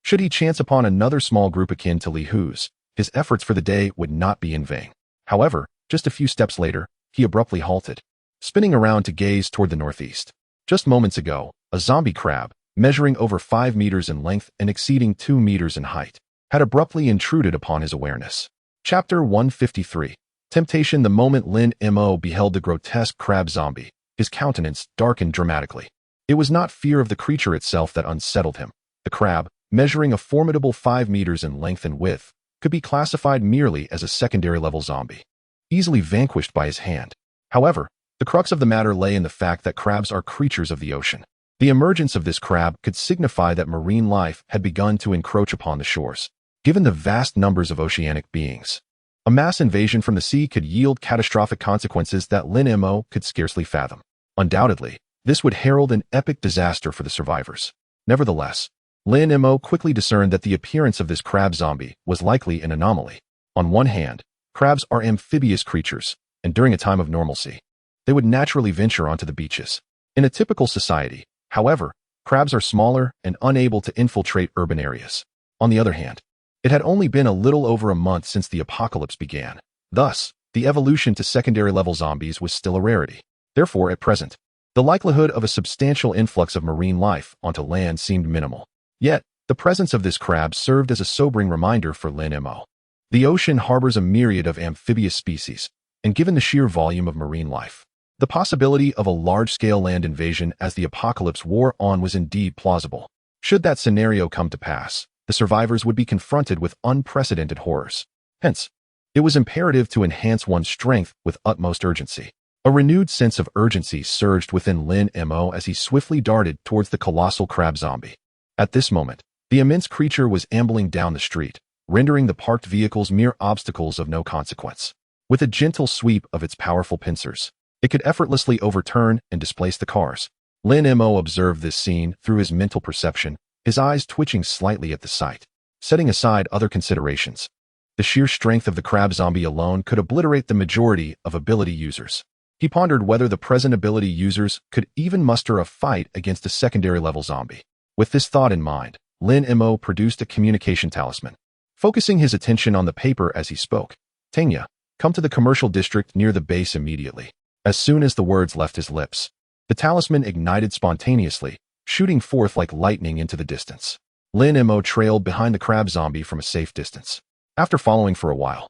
Should he chance upon another small group akin to Li Hu's, his efforts for the day would not be in vain. However, just a few steps later, he abruptly halted, spinning around to gaze toward the northeast. Just moments ago, a zombie crab, measuring over 5 meters in length and exceeding 2 meters in height, had abruptly intruded upon his awareness. Chapter 153. Temptation. The moment Lin Mo beheld the grotesque crab zombie, his countenance darkened dramatically. It was not fear of the creature itself that unsettled him. The crab, measuring a formidable 5 meters in length and width, could be classified merely as a secondary-level zombie, easily vanquished by his hand. However, the crux of the matter lay in the fact that crabs are creatures of the ocean. The emergence of this crab could signify that marine life had begun to encroach upon the shores. Given the vast numbers of oceanic beings, a mass invasion from the sea could yield catastrophic consequences that Lin Mo could scarcely fathom. Undoubtedly, this would herald an epic disaster for the survivors. Nevertheless, Lin Mo quickly discerned that the appearance of this crab zombie was likely an anomaly. On one hand, crabs are amphibious creatures, and during a time of normalcy, they would naturally venture onto the beaches. In a typical society, however, crabs are smaller and unable to infiltrate urban areas. On the other hand, it had only been a little over a month since the apocalypse began. Thus, the evolution to secondary-level zombies was still a rarity. Therefore, at present, the likelihood of a substantial influx of marine life onto land seemed minimal. Yet, the presence of this crab served as a sobering reminder for Lin Mo. The ocean harbors a myriad of amphibious species, and given the sheer volume of marine life, the possibility of a large-scale land invasion as the apocalypse wore on was indeed plausible. Should that scenario come to pass, the survivors would be confronted with unprecedented horrors. Hence, it was imperative to enhance one's strength with utmost urgency. A renewed sense of urgency surged within Lin Mo as he swiftly darted towards the colossal crab zombie. At this moment, the immense creature was ambling down the street, rendering the parked vehicles mere obstacles of no consequence. With a gentle sweep of its powerful pincers, it could effortlessly overturn and displace the cars. Lin Mo observed this scene through his mental perception, his eyes twitching slightly at the sight. Setting aside other considerations, the sheer strength of the crab zombie alone could obliterate the majority of ability users. He pondered whether the present ability users could even muster a fight against a secondary-level zombie. With this thought in mind, Lin Mo produced a communication talisman. Focusing his attention on the paper as he spoke, "Tanya, come to the commercial district near the base immediately." As soon as the words left his lips, the talisman ignited spontaneously, shooting forth like lightning into the distance. Lin Mo trailed behind the crab zombie from a safe distance. After following for a while,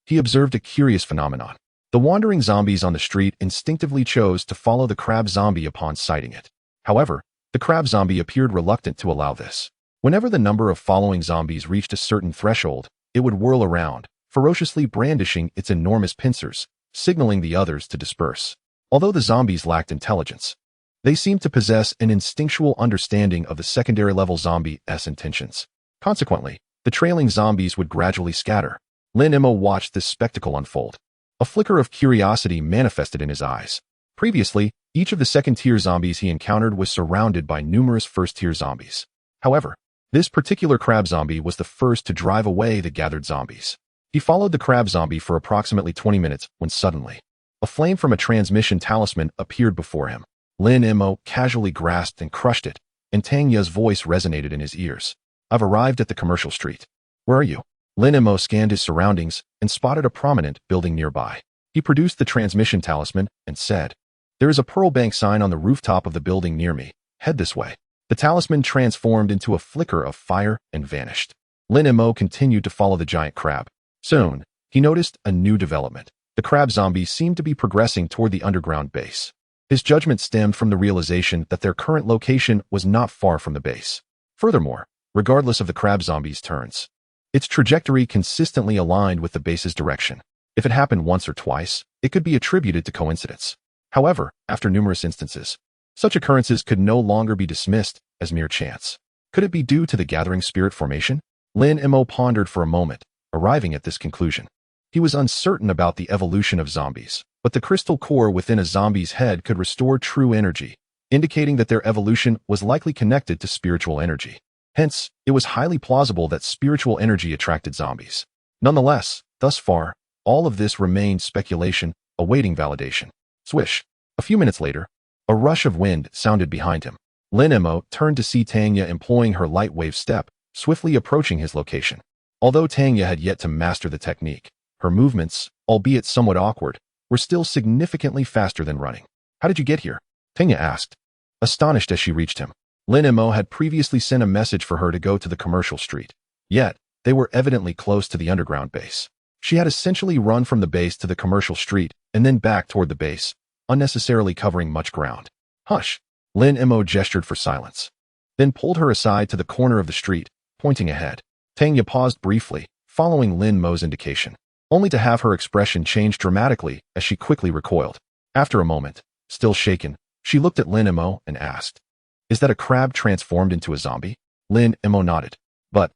he observed a curious phenomenon. The wandering zombies on the street instinctively chose to follow the crab zombie upon sighting it. However, the crab zombie appeared reluctant to allow this. Whenever the number of following zombies reached a certain threshold, it would whirl around, ferociously brandishing its enormous pincers, signaling the others to disperse. Although the zombies lacked intelligence, they seemed to possess an instinctual understanding of the secondary-level zombie's intentions. Consequently, the trailing zombies would gradually scatter. Lin Mo watched this spectacle unfold. A flicker of curiosity manifested in his eyes. Previously, each of the second-tier zombies he encountered was surrounded by numerous first-tier zombies. However, this particular crab zombie was the first to drive away the gathered zombies. He followed the crab zombie for approximately 20 minutes when suddenly, a flame from a transmission talisman appeared before him. Lin Mo casually grasped and crushed it, and Tanya's voice resonated in his ears. "I've arrived at the commercial street. Where are you?" Lin Mo scanned his surroundings and spotted a prominent building nearby. He produced the transmission talisman and said, "There is a pearl bank sign on the rooftop of the building near me. Head this way." The talisman transformed into a flicker of fire and vanished. Lin Mo continued to follow the giant crab. Soon, he noticed a new development. The crab zombie seemed to be progressing toward the underground base. His judgment stemmed from the realization that their current location was not far from the base. Furthermore, regardless of the crab zombie's turns, its trajectory consistently aligned with the base's direction. If it happened once or twice, it could be attributed to coincidence. However, after numerous instances, such occurrences could no longer be dismissed as mere chance. Could it be due to the gathering spirit formation? Lin Mo pondered for a moment, arriving at this conclusion. He was uncertain about the evolution of zombies, but the crystal core within a zombie's head could restore true energy, indicating that their evolution was likely connected to spiritual energy. Hence, it was highly plausible that spiritual energy attracted zombies. Nonetheless, thus far, all of this remained speculation, awaiting validation. Swish. A few minutes later, a rush of wind sounded behind him. Lin Mo turned to see Tanya employing her light wave step, swiftly approaching his location. Although Tanya had yet to master the technique, her movements, albeit somewhat awkward, were still significantly faster than running. "How did you get here?" Tanya asked, astonished as she reached him. Lin Mo had previously sent a message for her to go to the commercial street. Yet, they were evidently close to the underground base. She had essentially run from the base to the commercial street and then back toward the base, unnecessarily covering much ground. "Hush!" Lin Mo gestured for silence, then pulled her aside to the corner of the street, pointing ahead. Tanya paused briefly, following Lin Mo's indication, only to have her expression change dramatically as she quickly recoiled. After a moment, still shaken, she looked at Lin Mo and asked, "Is that a crab transformed into a zombie?" Lin Mo nodded. "But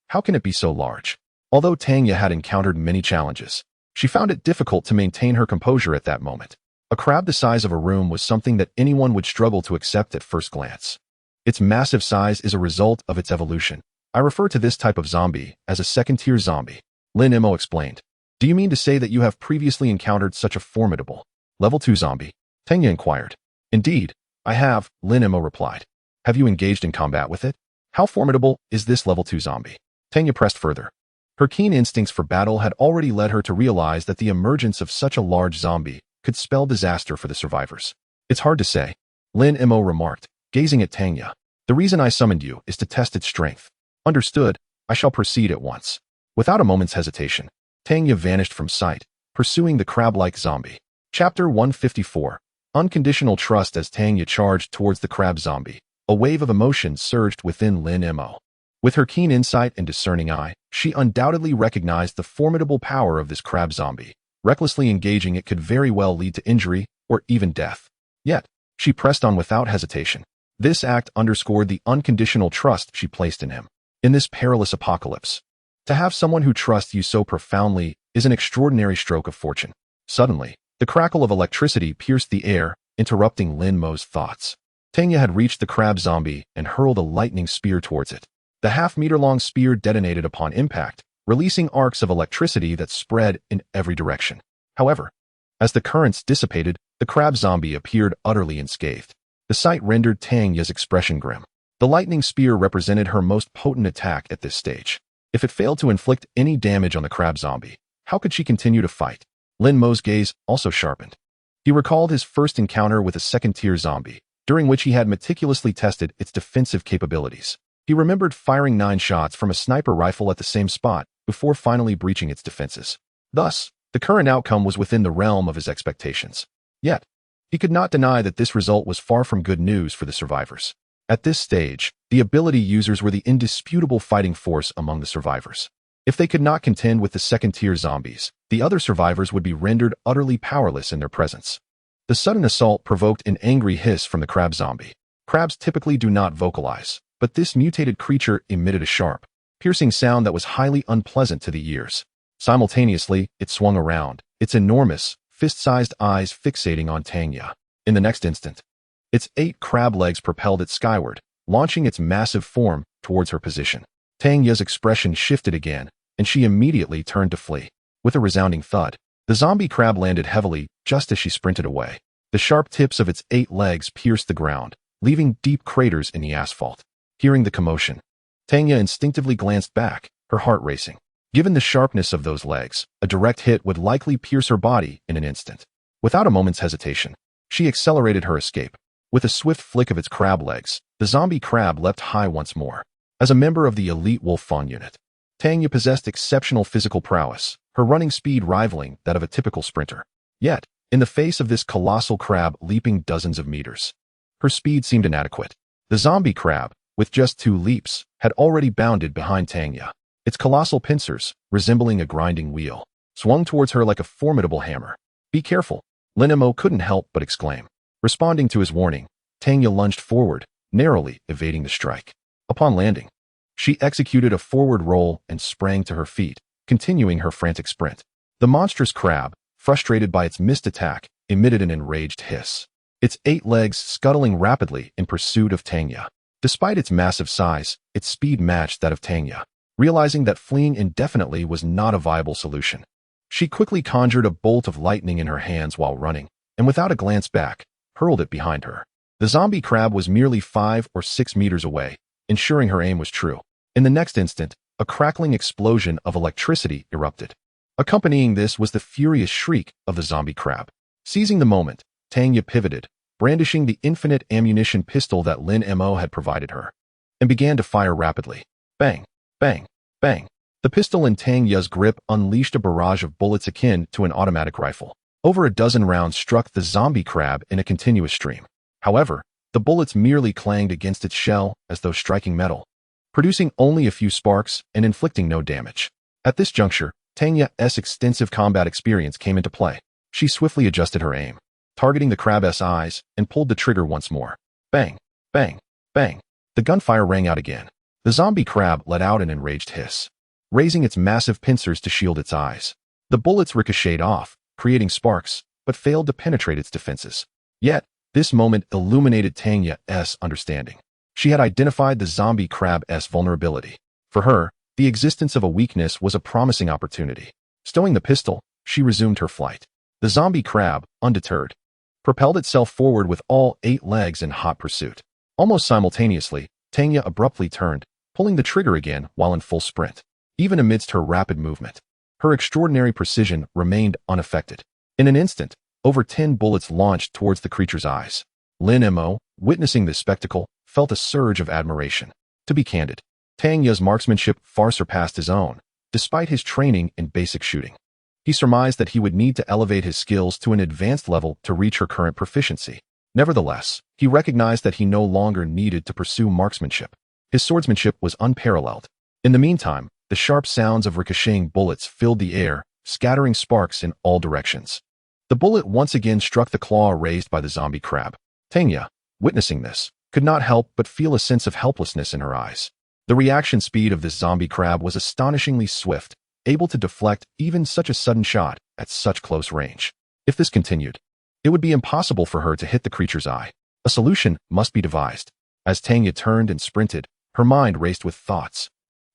how can it be so large?" Although Tanya had encountered many challenges, she found it difficult to maintain her composure at that moment. A crab the size of a room was something that anyone would struggle to accept at first glance. Its massive size is a result of its evolution. I refer to this type of zombie as a second-tier zombie, Lin Mo explained. "Do you mean to say that you have previously encountered such a formidable Level 2 zombie?" Tanya inquired. Indeed, I have, Lin Mo replied. Have you engaged in combat with it? How formidable is this level 2 zombie? Tanya pressed further. Her keen instincts for battle had already led her to realize that the emergence of such a large zombie could spell disaster for the survivors. It's hard to say, Lin Mo remarked, gazing at Tanya. The reason I summoned you is to test its strength. Understood, I shall proceed at once. Without a moment's hesitation, Tanya vanished from sight, pursuing the crab-like zombie. Chapter 154. Unconditional trust. As Tanya charged towards the crab zombie, a wave of emotion surged within Lin Mo. With her keen insight and discerning eye, she undoubtedly recognized the formidable power of this crab zombie. Recklessly engaging it could very well lead to injury or even death. Yet, she pressed on without hesitation. This act underscored the unconditional trust she placed in him. In this perilous apocalypse, to have someone who trusts you so profoundly is an extraordinary stroke of fortune. Suddenly, the crackle of electricity pierced the air, interrupting Lin Mo's thoughts. Tanya had reached the crab zombie and hurled a lightning spear towards it. The half-meter-long spear detonated upon impact, releasing arcs of electricity that spread in every direction. However, as the currents dissipated, the crab zombie appeared utterly unscathed. The sight rendered Tanya's expression grim. The lightning spear represented her most potent attack at this stage. If it failed to inflict any damage on the crab zombie, how could she continue to fight? Lin Mo's gaze also sharpened. He recalled his first encounter with a second-tier zombie, during which he had meticulously tested its defensive capabilities. He remembered firing 9 shots from a sniper rifle at the same spot before finally breaching its defenses. Thus, the current outcome was within the realm of his expectations. Yet, he could not deny that this result was far from good news for the survivors. At this stage, the ability users were the indisputable fighting force among the survivors. If they could not contend with the second-tier zombies, the other survivors would be rendered utterly powerless in their presence. The sudden assault provoked an angry hiss from the crab zombie. Crabs typically do not vocalize, but this mutated creature emitted a sharp, piercing sound that was highly unpleasant to the ears. Simultaneously, it swung around, its enormous, fist-sized eyes fixating on Tanya. In the next instant, its 8 crab legs propelled it skyward, launching its massive form towards her position. Tanya's expression shifted again, and she immediately turned to flee. With a resounding thud, the zombie crab landed heavily just as she sprinted away. The sharp tips of its 8 legs pierced the ground, leaving deep craters in the asphalt. Hearing the commotion, Tanya instinctively glanced back, her heart racing. Given the sharpness of those legs, a direct hit would likely pierce her body in an instant. Without a moment's hesitation, she accelerated her escape. With a swift flick of its crab legs, the zombie crab leapt high once more. As a member of the elite wolf fawn unit, Tanya possessed exceptional physical prowess, her running speed rivaling that of a typical sprinter. Yet, in the face of this colossal crab leaping dozens of meters, her speed seemed inadequate. The zombie crab, with just 2 leaps, had already bounded behind Tanya. Its colossal pincers, resembling a grinding wheel, swung towards her like a formidable hammer. Be careful, Lin Mo couldn't help but exclaim. Responding to his warning, Tanya lunged forward, narrowly evading the strike. Upon landing, she executed a forward roll and sprang to her feet, continuing her frantic sprint. The monstrous crab, frustrated by its missed attack, emitted an enraged hiss, its 8 legs scuttling rapidly in pursuit of Tanya. Despite its massive size, its speed matched that of Tanya. Realizing that fleeing indefinitely was not a viable solution, she quickly conjured a bolt of lightning in her hands while running, and without a glance back, hurled it behind her. The zombie crab was merely 5 or 6 meters away, ensuring her aim was true. In the next instant, a crackling explosion of electricity erupted. Accompanying this was the furious shriek of the zombie crab. Seizing the moment, Tanya pivoted, brandishing the infinite ammunition pistol that Lin Mo had provided her, and began to fire rapidly. Bang, bang, bang. The pistol in Tanya's grip unleashed a barrage of bullets akin to an automatic rifle. Over a dozen rounds struck the zombie crab in a continuous stream. However, the bullets merely clanged against its shell as though striking metal, producing only a few sparks and inflicting no damage. At this juncture, Tanya's extensive combat experience came into play. She swiftly adjusted her aim, targeting the crab's eyes, and pulled the trigger once more. Bang, bang, bang. The gunfire rang out again. The zombie crab let out an enraged hiss, raising its massive pincers to shield its eyes. The bullets ricocheted off, creating sparks, but failed to penetrate its defenses. Yet, this moment illuminated Tanya's understanding. She had identified the zombie crab's vulnerability. For her, the existence of a weakness was a promising opportunity. Stowing the pistol, she resumed her flight. The zombie crab, undeterred, propelled itself forward with all 8 legs in hot pursuit. Almost simultaneously, Tanya abruptly turned, pulling the trigger again while in full sprint. Even amidst her rapid movement, her extraordinary precision remained unaffected. In an instant, over 10 bullets launched towards the creature's eyes. Lin Mo, witnessing this spectacle, felt a surge of admiration. To be candid, Tanya's marksmanship far surpassed his own, despite his training in basic shooting. He surmised that he would need to elevate his skills to an advanced level to reach her current proficiency. Nevertheless, he recognized that he no longer needed to pursue marksmanship. His swordsmanship was unparalleled. In the meantime, the sharp sounds of ricocheting bullets filled the air, scattering sparks in all directions. The bullet once again struck the claw raised by the zombie crab. Tanya, witnessing this, could not help but feel a sense of helplessness in her eyes. The reaction speed of this zombie crab was astonishingly swift, able to deflect even such a sudden shot at such close range. If this continued, it would be impossible for her to hit the creature's eye. A solution must be devised. As Tanya turned and sprinted, her mind raced with thoughts.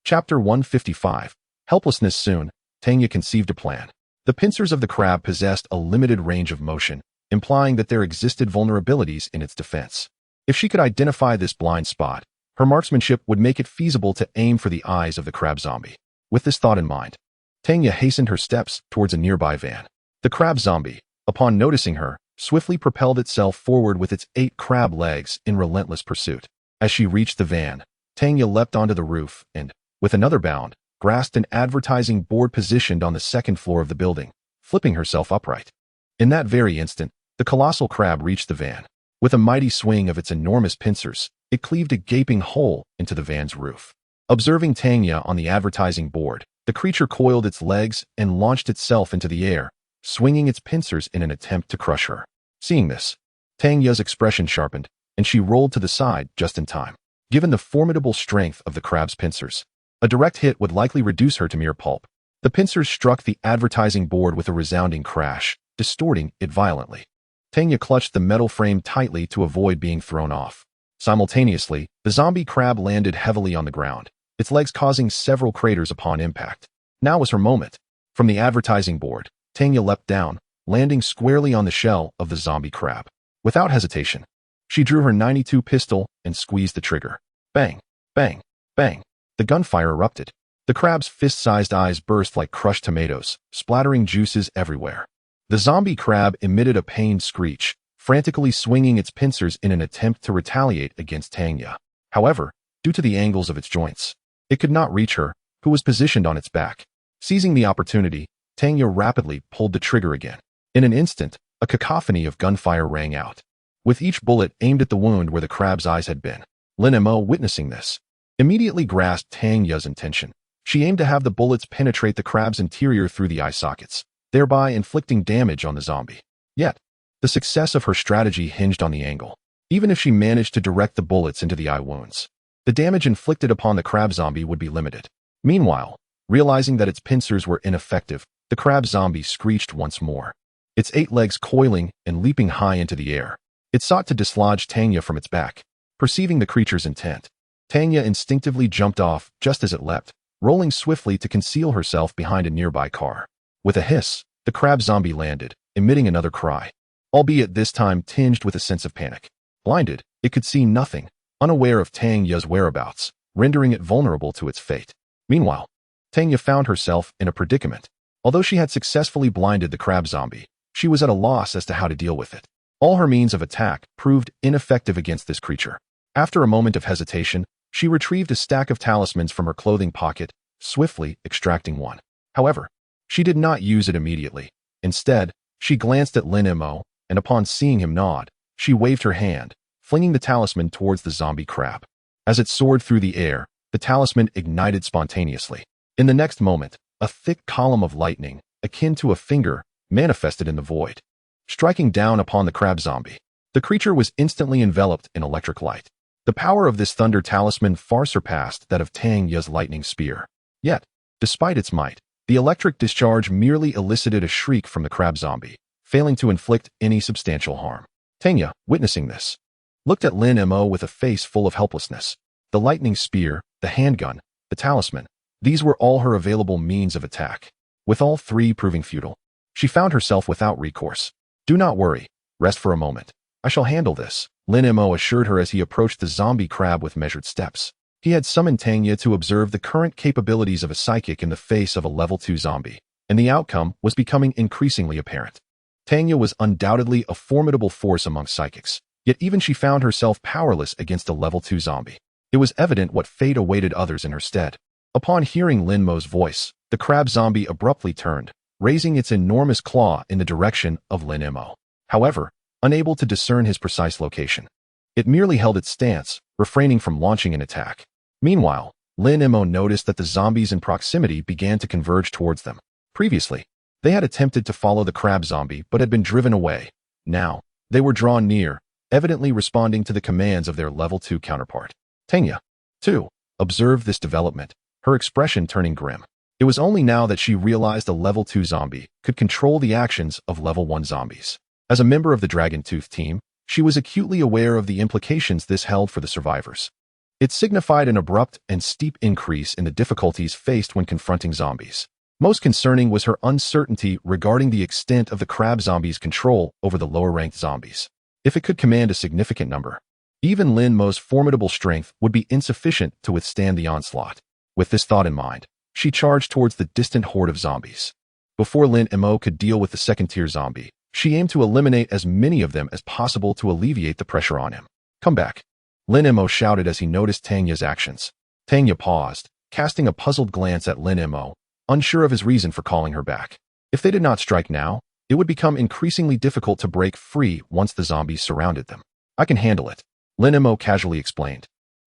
Chapter 155. Helplessness. Soon, Tanya conceived a plan. The pincers of the crab possessed a limited range of motion, implying that there existed vulnerabilities in its defense. If she could identify this blind spot, her marksmanship would make it feasible to aim for the eyes of the crab zombie. With this thought in mind, Tanya hastened her steps towards a nearby van. The crab zombie, upon noticing her, swiftly propelled itself forward with its 8 crab legs in relentless pursuit. As she reached the van, Tanya leapt onto the roof and, with another bound, grasped an advertising board positioned on the second floor of the building, flipping herself upright. In that very instant, the colossal crab reached the van. With a mighty swing of its enormous pincers, it cleaved a gaping hole into the van's roof. Observing Tanya on the advertising board, the creature coiled its legs and launched itself into the air, swinging its pincers in an attempt to crush her. Seeing this, Tanya's expression sharpened, and she rolled to the side just in time. Given the formidable strength of the crab's pincers, a direct hit would likely reduce her to mere pulp. The pincers struck the advertising board with a resounding crash, distorting it violently. Tanya clutched the metal frame tightly to avoid being thrown off. Simultaneously, the zombie crab landed heavily on the ground, its legs causing several craters upon impact. Now was her moment. From the advertising board, Tanya leapt down, landing squarely on the shell of the zombie crab. Without hesitation, she drew her .92 pistol and squeezed the trigger. Bang, bang, bang. The gunfire erupted. The crab's fist-sized eyes burst like crushed tomatoes, splattering juices everywhere. The zombie crab emitted a pained screech, frantically swinging its pincers in an attempt to retaliate against Tanya. However, due to the angles of its joints, it could not reach her, who was positioned on its back. Seizing the opportunity, Tanya rapidly pulled the trigger again. In an instant, a cacophony of gunfire rang out, with each bullet aimed at the wound where the crab's eyes had been. Lin Mo, witnessing this, immediately grasped Tanya's intention. She aimed to have the bullets penetrate the crab's interior through the eye sockets, thereby inflicting damage on the zombie. Yet, the success of her strategy hinged on the angle. Even if she managed to direct the bullets into the eye wounds, the damage inflicted upon the crab zombie would be limited. Meanwhile, realizing that its pincers were ineffective, the crab zombie screeched once more, its 8 legs coiling and leaping high into the air. It sought to dislodge Tanya from its back. Perceiving the creature's intent, Tanya instinctively jumped off just as it leapt, rolling swiftly to conceal herself behind a nearby car. With a hiss, the crab zombie landed, emitting another cry, albeit this time tinged with a sense of panic. Blinded, it could see nothing, unaware of Tanya's whereabouts, rendering it vulnerable to its fate. Meanwhile, Tanya found herself in a predicament. Although she had successfully blinded the crab zombie, she was at a loss as to how to deal with it. All her means of attack proved ineffective against this creature. After a moment of hesitation, she retrieved a stack of talismans from her clothing pocket, swiftly extracting one. However, she did not use it immediately. Instead, she glanced at Lin Mo, and upon seeing him nod, she waved her hand, flinging the talisman towards the zombie crab. As it soared through the air, the talisman ignited spontaneously. In the next moment, a thick column of lightning, akin to a finger, manifested in the void, striking down upon the crab zombie. The creature was instantly enveloped in electric light. The power of this thunder talisman far surpassed that of Tanya's lightning spear. Yet, despite its might, the electric discharge merely elicited a shriek from the crab zombie, failing to inflict any substantial harm. Tanya, witnessing this, looked at Lin Mo with a face full of helplessness. The lightning spear, the handgun, the talisman, these were all her available means of attack. With all 3 proving futile, she found herself without recourse. Do not worry, Rest for a moment. I shall handle this, Lin Mo assured her as he approached the zombie crab with measured steps. He had summoned Tanya to observe the current capabilities of a psychic in the face of a level 2 zombie, and the outcome was becoming increasingly apparent. Tanya was undoubtedly a formidable force among psychics, yet even she found herself powerless against a level 2 zombie. It was evident what fate awaited others in her stead. Upon hearing Lin Mo's voice, the crab zombie abruptly turned, raising its enormous claw in the direction of Lin Mo. However, unable to discern his precise location, it merely held its stance, refraining from launching an attack. Meanwhile, Lin Mo noticed that the zombies in proximity began to converge towards them. Previously, they had attempted to follow the crab zombie but had been driven away. Now, they were drawn near, evidently responding to the commands of their level 2 counterpart. Tanya, too, observed this development, her expression turning grim. It was only now that she realized a level 2 zombie could control the actions of level 1 zombies. As a member of the Dragon Tooth team, she was acutely aware of the implications this held for the survivors. It signified an abrupt and steep increase in the difficulties faced when confronting zombies. Most concerning was her uncertainty regarding the extent of the crab zombie's control over the lower-ranked zombies. If it could command a significant number, even Lin Mo's formidable strength would be insufficient to withstand the onslaught. With this thought in mind, she charged towards the distant horde of zombies. Before Lin Mo could deal with the second-tier zombie, she aimed to eliminate as many of them as possible to alleviate the pressure on him. Come back, Lin Mo shouted as he noticed Tanya's actions. Tanya paused, casting a puzzled glance at Lin Mo, unsure of his reason for calling her back. If they did not strike now, it would become increasingly difficult to break free once the zombies surrounded them. I can handle it, Lin Mo casually explained,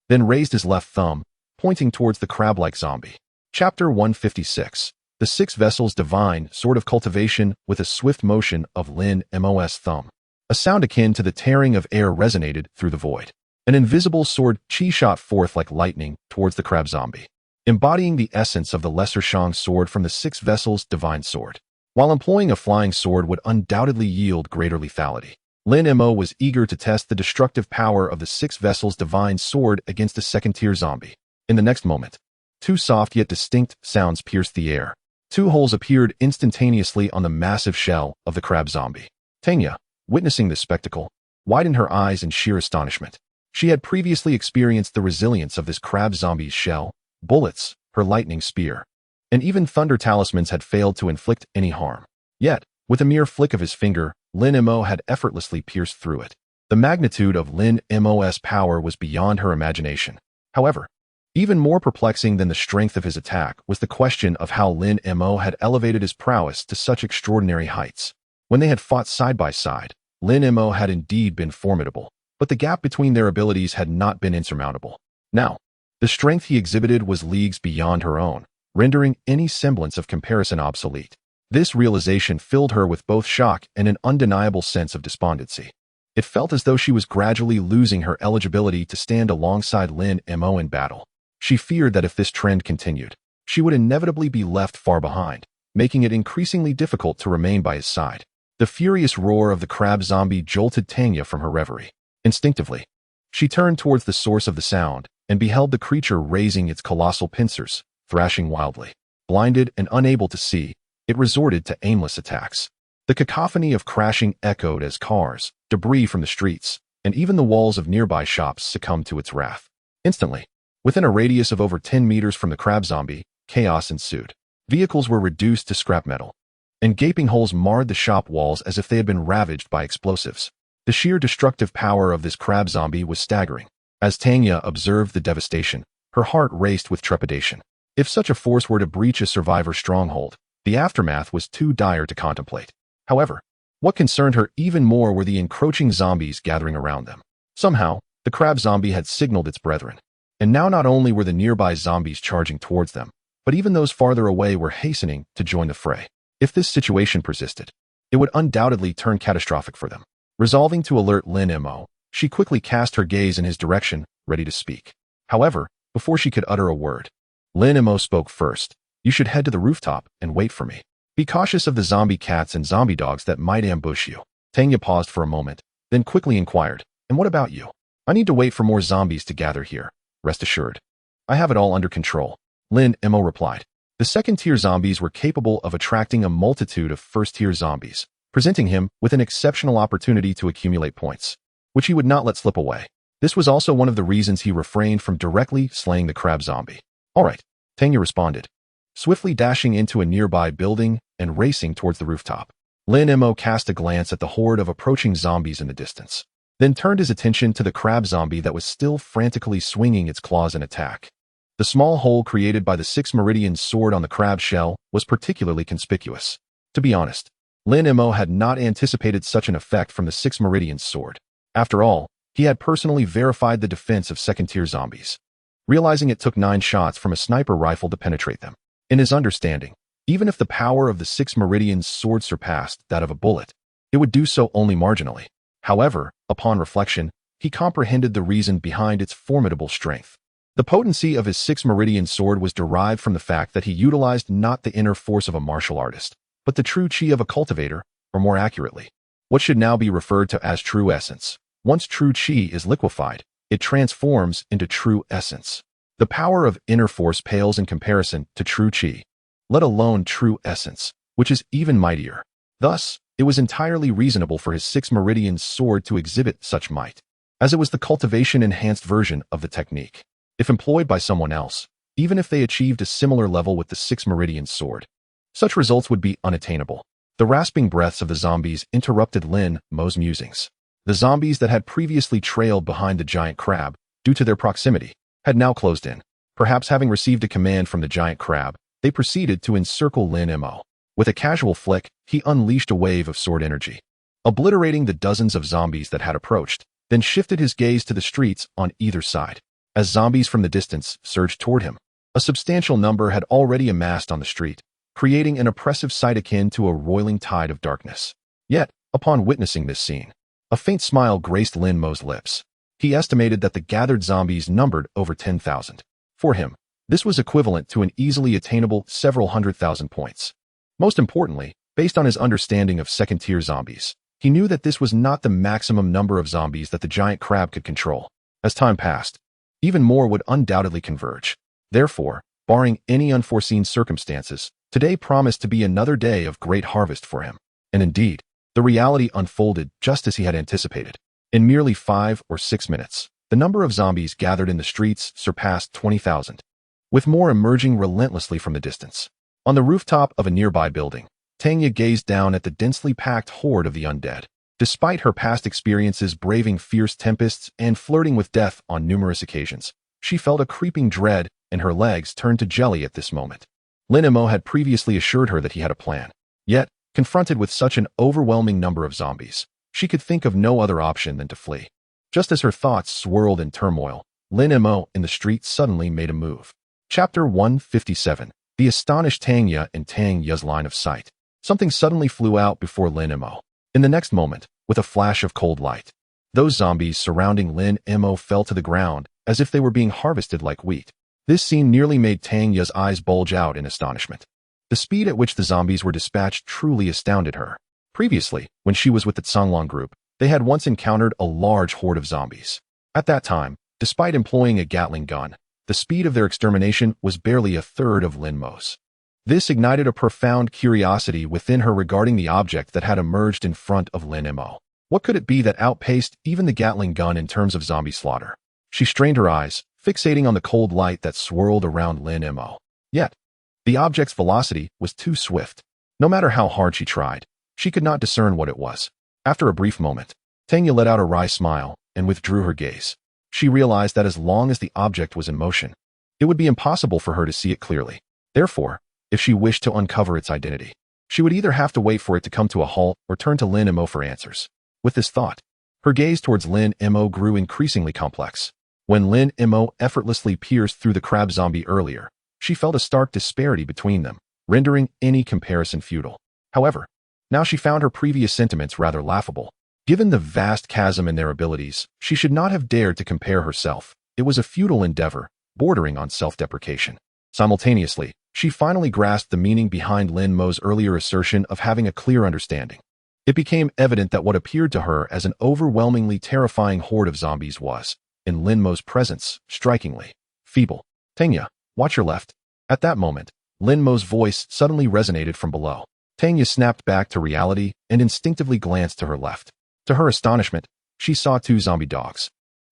then raised his left thumb, pointing towards the crab-like zombie. Chapter 156. The Six Vessels Divine Sword of Cultivation with a swift motion of Lin Mo's thumb. A sound akin to the tearing of air resonated through the void. An invisible sword chi shot forth like lightning towards the crab zombie, embodying the essence of the Lesser Shang sword from the Six Vessels Divine Sword. While employing a flying sword would undoubtedly yield greater lethality, Lin Mo was eager to test the destructive power of the Six Vessels Divine Sword against a second-tier zombie. In the next moment, two soft yet distinct sounds pierced the air. Two holes appeared instantaneously on the massive shell of the crab zombie. Tanya, witnessing this spectacle, widened her eyes in sheer astonishment. She had previously experienced the resilience of this crab zombie's shell, bullets, her lightning spear, and even thunder talismans had failed to inflict any harm. Yet, with a mere flick of his finger, Lin Mo had effortlessly pierced through it. The magnitude of Lin Mo's power was beyond her imagination. However, even more perplexing than the strength of his attack was the question of how Lin Mo had elevated his prowess to such extraordinary heights. When they had fought side by side, Lin Mo had indeed been formidable, but the gap between their abilities had not been insurmountable. Now, the strength he exhibited was leagues beyond her own, rendering any semblance of comparison obsolete. This realization filled her with both shock and an undeniable sense of despondency. It felt as though she was gradually losing her eligibility to stand alongside Lin Mo in battle. She feared that if this trend continued, she would inevitably be left far behind, making it increasingly difficult to remain by his side. The furious roar of the crab zombie jolted Tanya from her reverie. Instinctively, she turned towards the source of the sound and beheld the creature raising its colossal pincers, thrashing wildly. Blinded and unable to see, it resorted to aimless attacks. The cacophony of crashing echoed as cars, debris from the streets, and even the walls of nearby shops succumbed to its wrath. Instantly, within a radius of over 10 meters from the crab zombie, chaos ensued. Vehicles were reduced to scrap metal, and gaping holes marred the shop walls as if they had been ravaged by explosives. The sheer destructive power of this crab zombie was staggering. As Tanya observed the devastation, her heart raced with trepidation. If such a force were to breach a survivor's stronghold, the aftermath was too dire to contemplate. However, what concerned her even more were the encroaching zombies gathering around them. Somehow, the crab zombie had signaled its brethren. And now not only were the nearby zombies charging towards them, but even those farther away were hastening to join the fray. If this situation persisted, it would undoubtedly turn catastrophic for them. Resolving to alert Lin Mo, she quickly cast her gaze in his direction, ready to speak. However, before she could utter a word, Lin Mo spoke first. You should head to the rooftop and wait for me. Be cautious of the zombie cats and zombie dogs that might ambush you. Tanya paused for a moment, then quickly inquired, and what about you? I need to wait for more zombies to gather here. Rest assured, I have it all under control, Lin Mo replied. The second-tier zombies were capable of attracting a multitude of first-tier zombies, presenting him with an exceptional opportunity to accumulate points, which he would not let slip away. This was also one of the reasons he refrained from directly slaying the crab zombie. All right, Tanya responded, swiftly dashing into a nearby building and racing towards the rooftop. Lin Mo cast a glance at the horde of approaching zombies in the distance, then turned his attention to the crab zombie that was still frantically swinging its claws in attack. The small hole created by the 6 meridian sword on the crab shell was particularly conspicuous. To be honest, Lin Mo had not anticipated such an effect from the 6 meridian sword. After all, he had personally verified the defense of second-tier zombies, realizing it took 9 shots from a sniper rifle to penetrate them. In his understanding, even if the power of the 6 meridian sword surpassed that of a bullet, it would do so only marginally. However, upon reflection, he comprehended the reason behind its formidable strength. The potency of his 6 meridian sword was derived from the fact that he utilized not the inner force of a martial artist, but the true chi of a cultivator, or more accurately, what should now be referred to as true essence. Once true chi is liquefied, it transforms into true essence. The power of inner force pales in comparison to true chi, let alone true essence, which is even mightier. Thus, it was entirely reasonable for his 6 meridian sword to exhibit such might, as it was the cultivation-enhanced version of the technique. If employed by someone else, even if they achieved a similar level with the 6 meridian sword, such results would be unattainable. The rasping breaths of the zombies interrupted Lin Mo's musings. The zombies that had previously trailed behind the giant crab, due to their proximity, had now closed in. Perhaps having received a command from the giant crab, they proceeded to encircle Lin Mo. With a casual flick, he unleashed a wave of sword energy, obliterating the dozens of zombies that had approached, then shifted his gaze to the streets on either side. As zombies from the distance surged toward him, a substantial number had already amassed on the street, creating an oppressive sight akin to a roiling tide of darkness. Yet, upon witnessing this scene, a faint smile graced Lin Mo's lips. He estimated that the gathered zombies numbered over 10,000. For him, this was equivalent to an easily attainable several 100,000 points. Most importantly, based on his understanding of second-tier zombies, he knew that this was not the maximum number of zombies that the giant crab could control. As time passed, even more would undoubtedly converge. Therefore, barring any unforeseen circumstances, today promised to be another day of great harvest for him. And indeed, the reality unfolded just as he had anticipated. In merely 5 or 6 minutes, the number of zombies gathered in the streets surpassed 20,000, with more emerging relentlessly from the distance. On the rooftop of a nearby building, Tanya gazed down at the densely packed horde of the undead. Despite her past experiences braving fierce tempests and flirting with death on numerous occasions, she felt a creeping dread and her legs turned to jelly at this moment. Lin Mo had previously assured her that he had a plan. Yet, confronted with such an overwhelming number of zombies, she could think of no other option than to flee. Just as her thoughts swirled in turmoil, Lin Mo in the street suddenly made a move. Chapter 157. The astonished Tanya in Tanya's line of sight. Something suddenly flew out before Lin Mo. In the next moment, with a flash of cold light, those zombies surrounding Lin Mo fell to the ground as if they were being harvested like wheat. This scene nearly made Tanya's eyes bulge out in astonishment. The speed at which the zombies were dispatched truly astounded her. Previously, when she was with the Songlong group, they had once encountered a large horde of zombies. At that time, despite employing a Gatling gun, the speed of their extermination was barely a third of Lin Mo's. This ignited a profound curiosity within her regarding the object that had emerged in front of Lin Mo. What could it be that outpaced even the Gatling gun in terms of zombie slaughter? She strained her eyes, fixating on the cold light that swirled around Lin Mo. Yet, the object's velocity was too swift. No matter how hard she tried, she could not discern what it was. After a brief moment, Tanya let out a wry smile and withdrew her gaze. She realized that as long as the object was in motion, it would be impossible for her to see it clearly. Therefore, if she wished to uncover its identity, she would either have to wait for it to come to a halt or turn to Lin Mo for answers. With this thought, her gaze towards Lin Mo grew increasingly complex. When Lin Mo effortlessly pierced through the crab zombie earlier, she felt a stark disparity between them, rendering any comparison futile. However, now she found her previous sentiments rather laughable. Given the vast chasm in their abilities, she should not have dared to compare herself. It was a futile endeavor, bordering on self-deprecation. Simultaneously, she finally grasped the meaning behind Lin Mo's earlier assertion of having a clear understanding. It became evident that what appeared to her as an overwhelmingly terrifying horde of zombies was, in Lin Mo's presence, strikingly feeble. Tanya, watch your left. At that moment, Lin Mo's voice suddenly resonated from below. Tanya snapped back to reality and instinctively glanced to her left. To her astonishment, she saw two zombie dogs,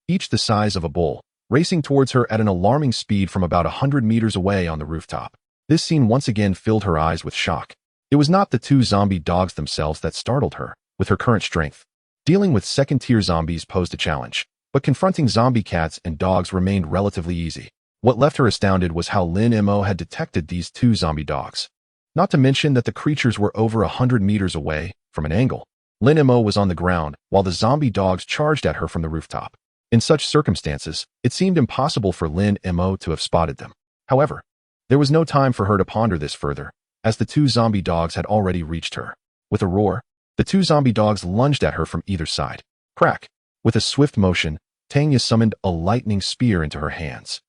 each the size of a bull, racing towards her at an alarming speed from about 100 meters away on the rooftop. This scene once again filled her eyes with shock. It was not the two zombie dogs themselves that startled her. With her current strength, dealing with second-tier zombies posed a challenge, but confronting zombie cats and dogs remained relatively easy. What left her astounded was how Lin Mo had detected these two zombie dogs. Not to mention that the creatures were over 100 meters away from an angle. Lin Mo was on the ground while the zombie dogs charged at her from the rooftop. In such circumstances, it seemed impossible for Lin Mo to have spotted them. However, there was no time for her to ponder this further, as the two zombie dogs had already reached her. With a roar, the two zombie dogs lunged at her from either side. Crack! With a swift motion, Tanya summoned a lightning spear into her hands,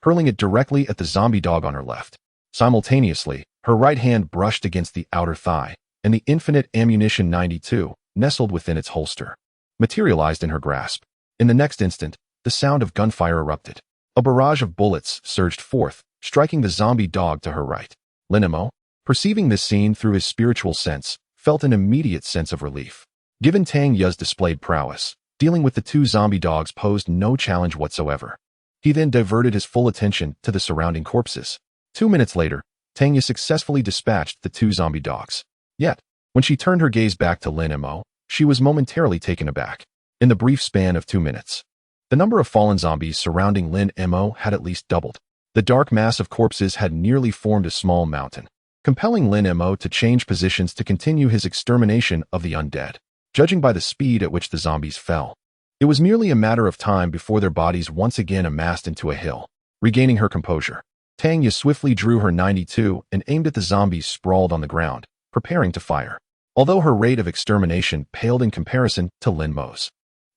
hurling it directly at the zombie dog on her left. Simultaneously, her right hand brushed against the outer thigh, and the infinite ammunition 92, nestled within its holster, materialized in her grasp. In the next instant, the sound of gunfire erupted. A barrage of bullets surged forth, striking the zombie dog to her right. Lin Mo, perceiving this scene through his spiritual sense, felt an immediate sense of relief. Given Tang Ye's displayed prowess, dealing with the two zombie dogs posed no challenge whatsoever. He then diverted his full attention to the surrounding corpses. 2 minutes later, Tang Ye successfully dispatched the two zombie dogs. Yet, when she turned her gaze back to Lin Mo, she was momentarily taken aback. In the brief span of 2 minutes, the number of fallen zombies surrounding Lin Mo had at least doubled. The dark mass of corpses had nearly formed a small mountain, compelling Lin Mo to change positions to continue his extermination of the undead. Judging by the speed at which the zombies fell, it was merely a matter of time before their bodies once again amassed into a hill. Regaining her composure, Tang Ye swiftly drew her 92 and aimed at the zombies sprawled on the ground, preparing to fire. Although her rate of extermination paled in comparison to Lin Mo's,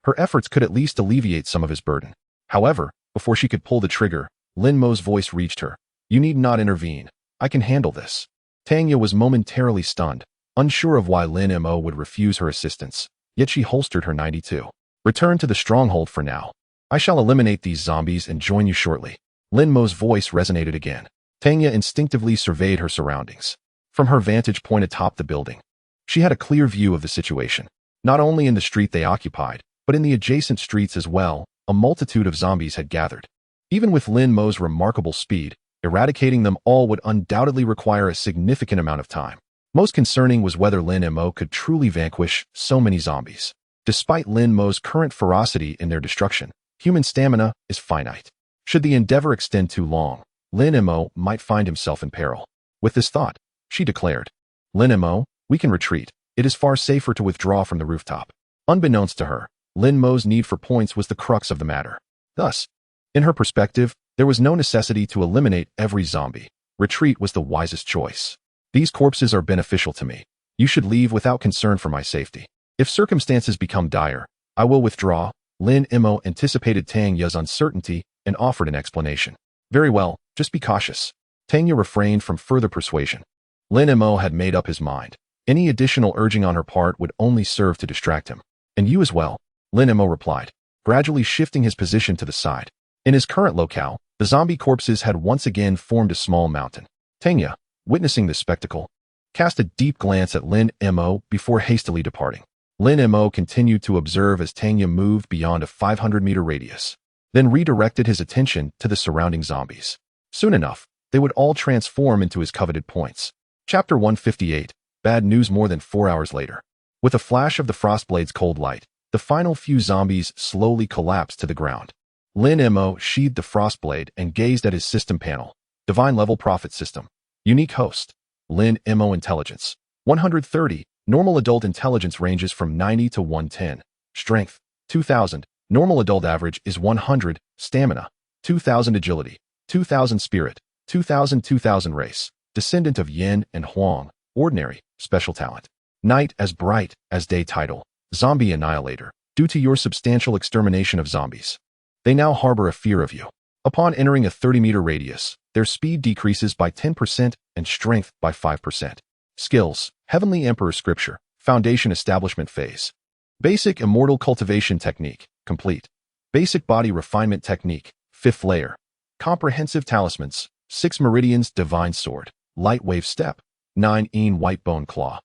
her efforts could at least alleviate some of his burden. However, before she could pull the trigger, Lin Mo's voice reached her. "You need not intervene. I can handle this." Tang Ye was momentarily stunned, unsure of why Lin Mo would refuse her assistance, yet she holstered her 92. "Return to the stronghold for now. I shall eliminate these zombies and join you shortly." Lin Mo's voice resonated again. Tang Ye instinctively surveyed her surroundings. From her vantage point atop the building, she had a clear view of the situation. Not only in the street they occupied, but in the adjacent streets as well, a multitude of zombies had gathered. Even with Lin Mo's remarkable speed, eradicating them all would undoubtedly require a significant amount of time. Most concerning was whether Lin Mo could truly vanquish so many zombies. Despite Lin Mo's current ferocity in their destruction, human stamina is finite. Should the endeavor extend too long, Lin Mo might find himself in peril. With this thought, she declared, "Lin Mo, we can retreat. It is far safer to withdraw from the rooftop." Unbeknownst to her, Lin Mo's need for points was the crux of the matter. Thus, in her perspective, there was no necessity to eliminate every zombie. Retreat was the wisest choice. "These corpses are beneficial to me. You should leave without concern for my safety. If circumstances become dire, I will withdraw." Lin Mo anticipated Tang Ye's uncertainty and offered an explanation. "Very well, just be cautious." Tang Ye refrained from further persuasion. Lin Mo had made up his mind. Any additional urging on her part would only serve to distract him. "And you as well," Lin Mo replied, gradually shifting his position to the side. In his current locale, the zombie corpses had once again formed a small mountain. Tang Ye, witnessing this spectacle, cast a deep glance at Lin Mo before hastily departing. Lin Mo continued to observe as Tang Ye moved beyond a 500-meter radius, then redirected his attention to the surrounding zombies. Soon enough, they would all transform into his coveted points. Chapter 158, Bad News. More than 4 hours later, with a flash of the Frostblade's cold light, the final few zombies slowly collapsed to the ground. Lin Mo sheathed the Frostblade and gazed at his system panel. Divine Level Prophet System. Unique Host. Lin Mo Intelligence. 130. Normal Adult Intelligence ranges from 90 to 110. Strength. 2000. Normal Adult Average is 100. Stamina. 2000. Agility. 2000. Spirit. 2000. 2000. Race. Descendant of Yin and Huang. Ordinary. Special Talent. Night as Bright as Day. Title: Zombie Annihilator. Due to your substantial extermination of zombies, they now harbor a fear of you. Upon entering a 30-meter radius, their speed decreases by 10% and strength by 5%. Skills: Heavenly Emperor Scripture. Foundation Establishment Phase. Basic Immortal Cultivation Technique. Complete. Basic Body Refinement Technique. 5th Layer. Comprehensive Talismans. 6 Meridians. Divine Sword. Light Wave Step. 9 white bone claw.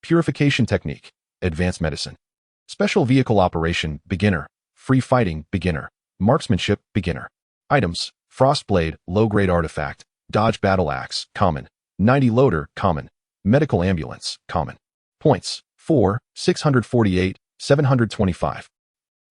Purification technique, advanced medicine. Special vehicle operation, beginner. Free fighting, beginner. Marksmanship, beginner. Items, frost blade, low-grade artifact. Dodge battle axe, common. 90 loader, common. Medical ambulance, common. Points, 4, 648, 725.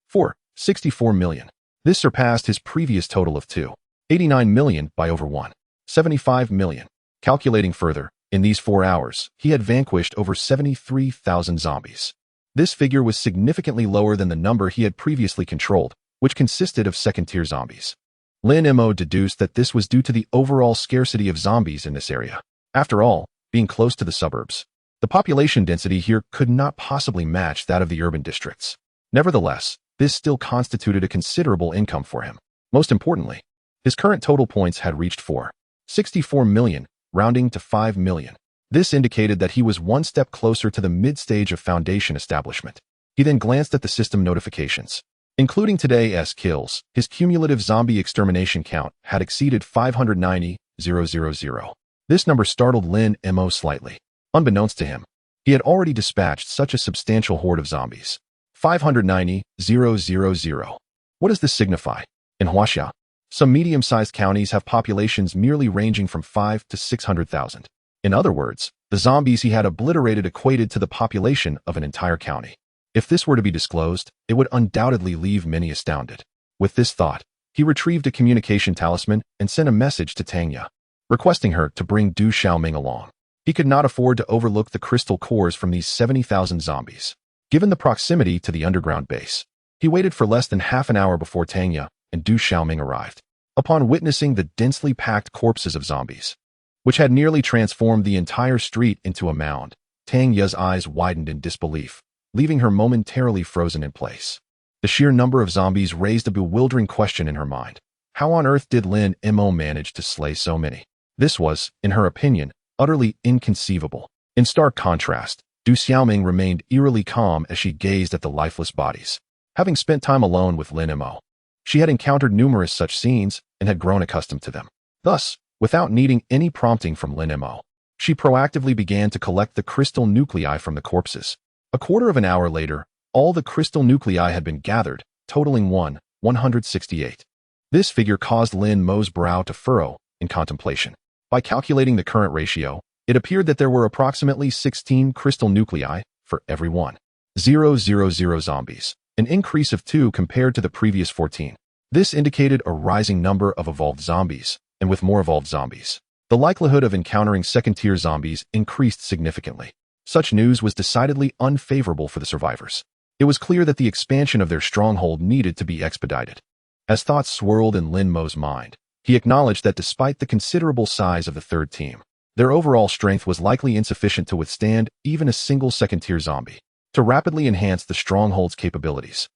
4, 64 million. This surpassed his previous total of 2, 89 million by over 1, 75 million. Calculating further, in these 4 hours, he had vanquished over 73,000 zombies. This figure was significantly lower than the number he had previously controlled, which consisted of second-tier zombies. Lin Mo deduced that this was due to the overall scarcity of zombies in this area. After all, being close to the suburbs, the population density here could not possibly match that of the urban districts. Nevertheless, this still constituted a considerable income for him. Most importantly, his current total points had reached 464 million, rounding to 5 million. This indicated that he was one step closer to the mid-stage of Foundation establishment. He then glanced at the system notifications. Including today's kills, his cumulative zombie extermination count had exceeded 590,000. This number startled Lin Mo slightly. Unbeknownst to him, he had already dispatched such a substantial horde of zombies. 590,000. What does this signify? In Huaxia, some medium-sized counties have populations merely ranging from 5 to 600,000. In other words, the zombies he had obliterated equated to the population of an entire county. If this were to be disclosed, it would undoubtedly leave many astounded. With this thought, he retrieved a communication talisman and sent a message to Tanya, requesting her to bring Du Xiaoming along. He could not afford to overlook the crystal cores from these 70,000 zombies. Given the proximity to the underground base, he waited for less than half an hour before Tanya and Du Xiaoming arrived. Upon witnessing the densely packed corpses of zombies, which had nearly transformed the entire street into a mound, Tanya's eyes widened in disbelief, leaving her momentarily frozen in place. The sheer number of zombies raised a bewildering question in her mind. How on earth did Lin Mo manage to slay so many? This was, in her opinion, utterly inconceivable. In stark contrast, Du Xiaoming remained eerily calm as she gazed at the lifeless bodies. Having spent time alone with Lin Mo, she had encountered numerous such scenes and had grown accustomed to them. Thus, without needing any prompting from Lin Mo, she proactively began to collect the crystal nuclei from the corpses. A quarter of an hour later, all the crystal nuclei had been gathered, totaling 168. This figure caused Lin Mo's brow to furrow in contemplation. By calculating the current ratio, it appeared that there were approximately 16 crystal nuclei for every 1,000 zombies, an increase of 2 compared to the previous 14. This indicated a rising number of evolved zombies, and with more evolved zombies, the likelihood of encountering second-tier zombies increased significantly. Such news was decidedly unfavorable for the survivors. It was clear that the expansion of their stronghold needed to be expedited. As thoughts swirled in Lin Mo's mind, he acknowledged that despite the considerable size of the third team, their overall strength was likely insufficient to withstand even a single second-tier zombie. To rapidly enhance the stronghold's capabilities,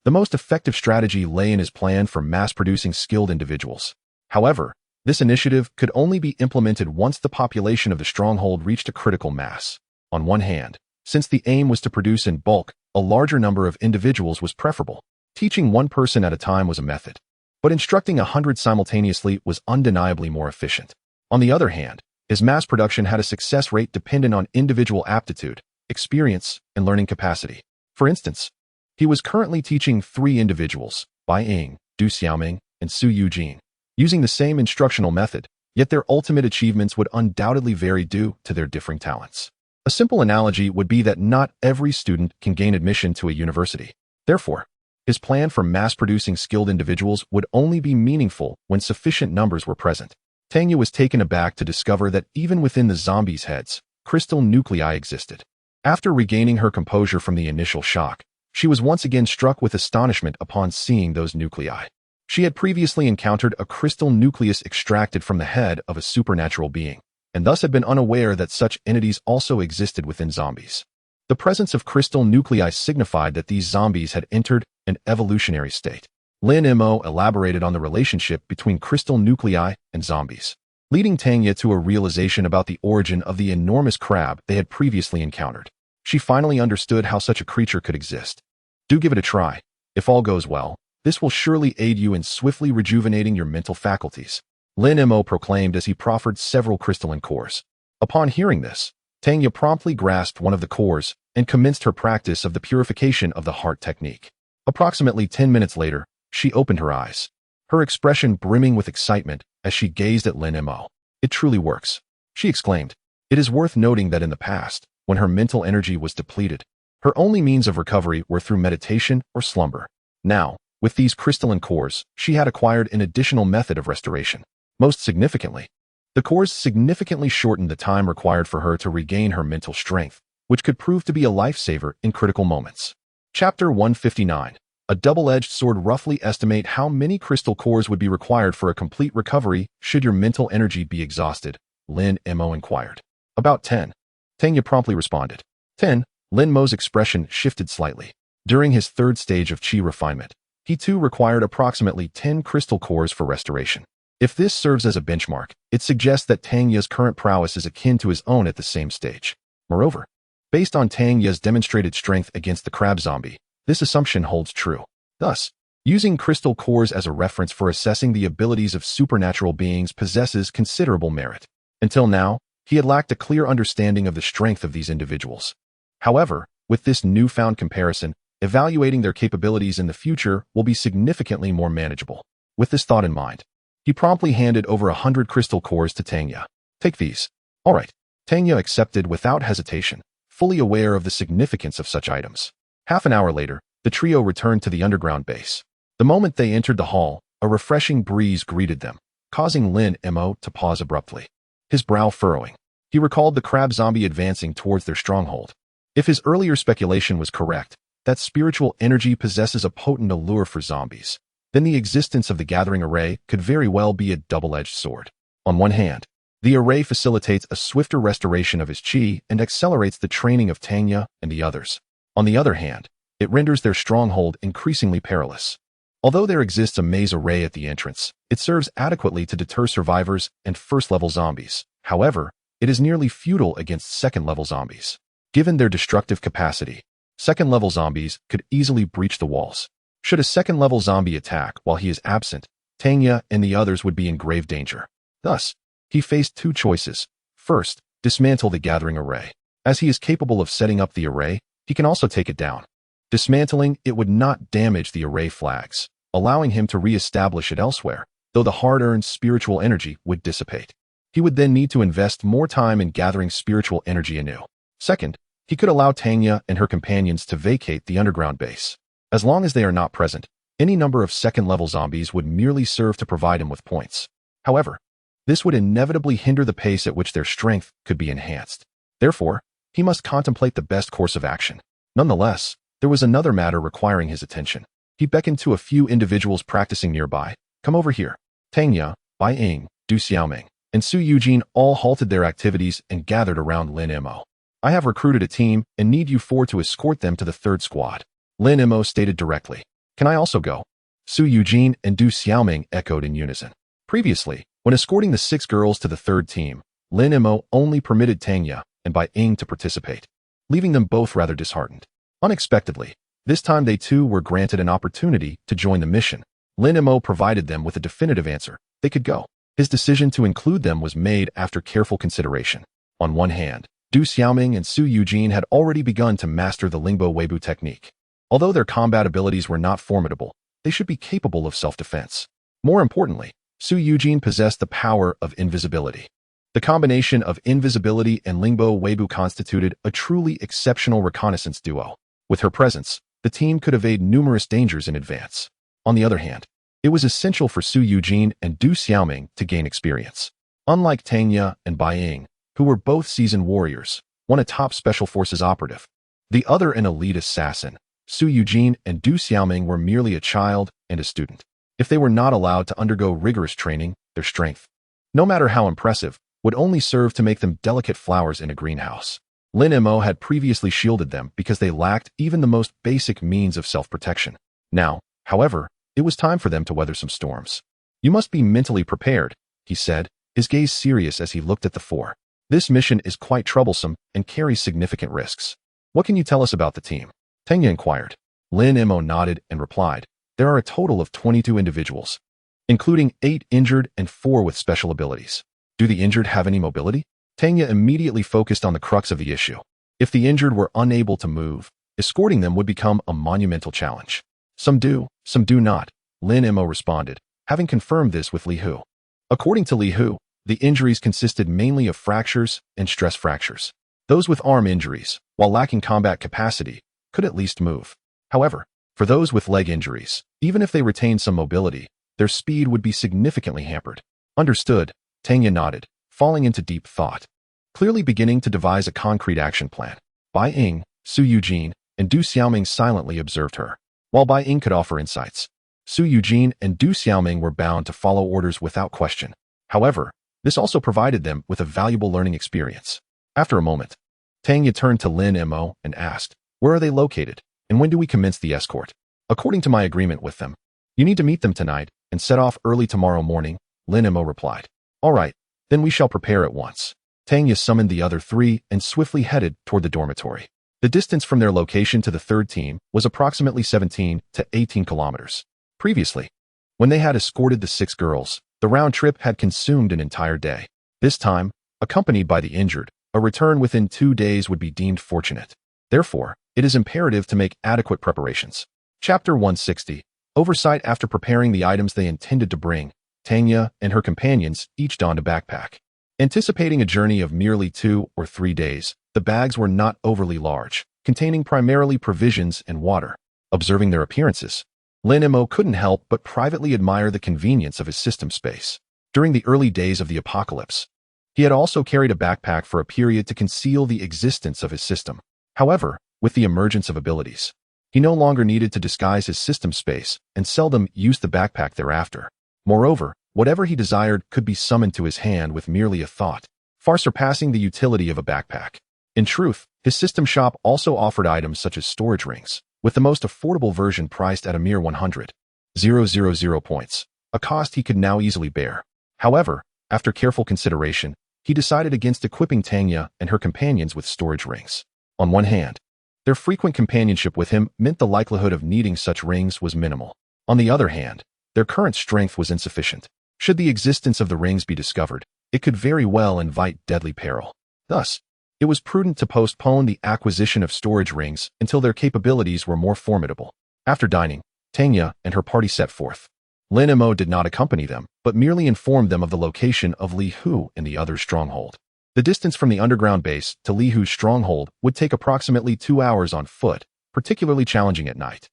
the most effective strategy lay in his plan for mass-producing skilled individuals. However, this initiative could only be implemented once the population of the stronghold reached a critical mass. On one hand, since the aim was to produce in bulk, a larger number of individuals was preferable. Teaching one person at a time was a method, but instructing 100 simultaneously was undeniably more efficient. On the other hand, his mass production had a success rate dependent on individual aptitude, experience, and learning capacity. For instance, he was currently teaching 3 individuals, Bai Ying, Du Xiaoming, and Su Yujin, using the same instructional method, yet their ultimate achievements would undoubtedly vary due to their differing talents. A simple analogy would be that not every student can gain admission to a university. Therefore, his plan for mass-producing skilled individuals would only be meaningful when sufficient numbers were present. Tanya was taken aback to discover that even within the zombies' heads, crystal nuclei existed. After regaining her composure from the initial shock, she was once again struck with astonishment upon seeing those nuclei. She had previously encountered a crystal nucleus extracted from the head of a supernatural being, and thus had been unaware that such entities also existed within zombies. The presence of crystal nuclei signified that these zombies had entered an evolutionary state. Lin Mo elaborated on the relationship between crystal nuclei and zombies, leading Tanya to a realization about the origin of the enormous crab they had previously encountered. She finally understood how such a creature could exist. Do give it a try. If all goes well, this will surely aid you in swiftly rejuvenating your mental faculties, Lin Mo proclaimed as he proffered several crystalline cores. Upon hearing this, Tanya promptly grasped one of the cores and commenced her practice of the purification of the heart technique. Approximately 10 minutes later, she opened her eyes, her expression brimming with excitement as she gazed at Lin Mo. "It truly works," she exclaimed. It is worth noting that in the past, when her mental energy was depleted, her only means of recovery were through meditation or slumber. Now, with these crystalline cores, she had acquired an additional method of restoration. Most significantly, the cores significantly shortened the time required for her to regain her mental strength, which could prove to be a lifesaver in critical moments. Chapter 159. A double-edged sword. Roughly estimate how many crystal cores would be required for a complete recovery should your mental energy be exhausted, Lin Mo inquired. About 10. Tanya promptly responded. 10. Lin Mo's expression shifted slightly. During his third stage of chi refinement, he too required approximately 10 crystal cores for restoration. If this serves as a benchmark, it suggests that Tanya's current prowess is akin to his own at the same stage. Moreover, based on Tanya's demonstrated strength against the crab zombie, this assumption holds true. Thus, using crystal cores as a reference for assessing the abilities of supernatural beings possesses considerable merit. Until now, he had lacked a clear understanding of the strength of these individuals. However, with this newfound comparison, evaluating their capabilities in the future will be significantly more manageable. With this thought in mind, he promptly handed over 100 crystal cores to Tanya. "Take these." "All right." Tanya accepted without hesitation, fully aware of the significance of such items. Half an hour later, the trio returned to the underground base. The moment they entered the hall, a refreshing breeze greeted them, causing Lin Mo to pause abruptly. His brow furrowing, he recalled the crab zombie advancing towards their stronghold. If his earlier speculation was correct, that spiritual energy possesses a potent allure for zombies, then the existence of the gathering array could very well be a double-edged sword. On one hand, the array facilitates a swifter restoration of his chi and accelerates the training of Tanya and the others. On the other hand, it renders their stronghold increasingly perilous. Although there exists a maze array at the entrance, it serves adequately to deter survivors and first-level zombies. However, it is nearly futile against second-level zombies. Given their destructive capacity, second-level zombies could easily breach the walls. Should a second-level zombie attack while he is absent, Tanya and the others would be in grave danger. Thus, he faced two choices. First, dismantle the gathering array. As he is capable of setting up the array, he can also take it down. Dismantling it would not damage the array flags, allowing him to re-establish it elsewhere, though the hard-earned spiritual energy would dissipate. He would then need to invest more time in gathering spiritual energy anew. Second, he could allow Tanya and her companions to vacate the underground base. As long as they are not present, any number of second-level zombies would merely serve to provide him with points. However, this would inevitably hinder the pace at which their strength could be enhanced. Therefore, he must contemplate the best course of action. Nonetheless, there was another matter requiring his attention. He beckoned to a few individuals practicing nearby. "Come over here." Tanya, Bai Ying, Du Xiaoming, and Su Eugene all halted their activities and gathered around Lin Mo. "I have recruited a team and need you four to escort them to the third squad," Lin Mo stated directly. "Can I also go?" Su Eugene and Du Xiaoming echoed in unison. Previously, when escorting the 6 girls to the third team, Lin Mo only permitted Tanya and Bai Ying to participate, leaving them both rather disheartened. Unexpectedly, this time they too were granted an opportunity to join the mission. Lin Mo provided them with a definitive answer. They could go. His decision to include them was made after careful consideration. On one hand, Du Xiaoming and Su Eugene had already begun to master the Lingbo Weibo technique. Although their combat abilities were not formidable, they should be capable of self-defense. More importantly, Su Eugene possessed the power of invisibility. The combination of invisibility and Lingbo Weibo constituted a truly exceptional reconnaissance duo. With her presence, the team could evade numerous dangers in advance. On the other hand, it was essential for Su Eugene and Du Xiaoming to gain experience. Unlike Tanya and Bai Ying, who were both seasoned warriors, one a top special forces operative, the other an elite assassin, Su Eugene and Du Xiaoming were merely a child and a student. If they were not allowed to undergo rigorous training, their strength, no matter how impressive, would only serve to make them delicate flowers in a greenhouse. Lin Mo had previously shielded them because they lacked even the most basic means of self-protection. Now, however, it was time for them to weather some storms. "You must be mentally prepared," he said, his gaze serious as he looked at the four. "This mission is quite troublesome and carries significant risks. What can you tell us about the team?" Tanya inquired. Lin Mo nodded and replied, "There are a total of 22 individuals, including 8 injured and 4 with special abilities." "Do the injured have any mobility?" Tanya immediately focused on the crux of the issue. If the injured were unable to move, escorting them would become a monumental challenge. Some do not, Lin Mo responded, having confirmed this with Li Hu. According to Li Hu, the injuries consisted mainly of fractures and stress fractures. Those with arm injuries, while lacking combat capacity, could at least move. However, for those with leg injuries, even if they retained some mobility, their speed would be significantly hampered. Understood, Tanya nodded, falling into deep thought, clearly beginning to devise a concrete action plan. Bai Ying, Su Eugene, and Du Xiaoming silently observed her. While Bai Ying could offer insights, Su Eugene and Du Xiaoming were bound to follow orders without question. However, this also provided them with a valuable learning experience. After a moment, Tanya turned to Lin Mo and asked, "Where are they located, and when do we commence the escort?" "According to my agreement with them, you need to meet them tonight and set off early tomorrow morning," Lin Mo replied. "All right, then we shall prepare at once." Tanya summoned the other three and swiftly headed toward the dormitory. The distance from their location to the third team was approximately 17 to 18 kilometers. Previously, when they had escorted the 6 girls, the round trip had consumed an entire day. This time, accompanied by the injured, a return within 2 days would be deemed fortunate. Therefore, it is imperative to make adequate preparations. Chapter 160. Oversight. After preparing the items they intended to bring, Tanya and her companions each donned a backpack. Anticipating a journey of merely 2 or 3 days, the bags were not overly large, containing primarily provisions and water. Observing their appearances, Lin Mo couldn't help but privately admire the convenience of his system space. During the early days of the apocalypse, he had also carried a backpack for a period to conceal the existence of his system. However, with the emergence of abilities, he no longer needed to disguise his system space and seldom used the backpack thereafter. Moreover, whatever he desired could be summoned to his hand with merely a thought, far surpassing the utility of a backpack. In truth, his system shop also offered items such as storage rings, with the most affordable version priced at a mere 100,000 points, a cost he could now easily bear. However, after careful consideration, he decided against equipping Tanya and her companions with storage rings. On one hand, their frequent companionship with him meant the likelihood of needing such rings was minimal. On the other hand, their current strength was insufficient. Should the existence of the rings be discovered, it could very well invite deadly peril. Thus, it was prudent to postpone the acquisition of storage rings until their capabilities were more formidable. After dining, Tanya and her party set forth. Lin Mo did not accompany them, but merely informed them of the location of Li Hu and the other's stronghold. The distance from the underground base to Li Hu's stronghold would take approximately 2 hours on foot, particularly challenging at night,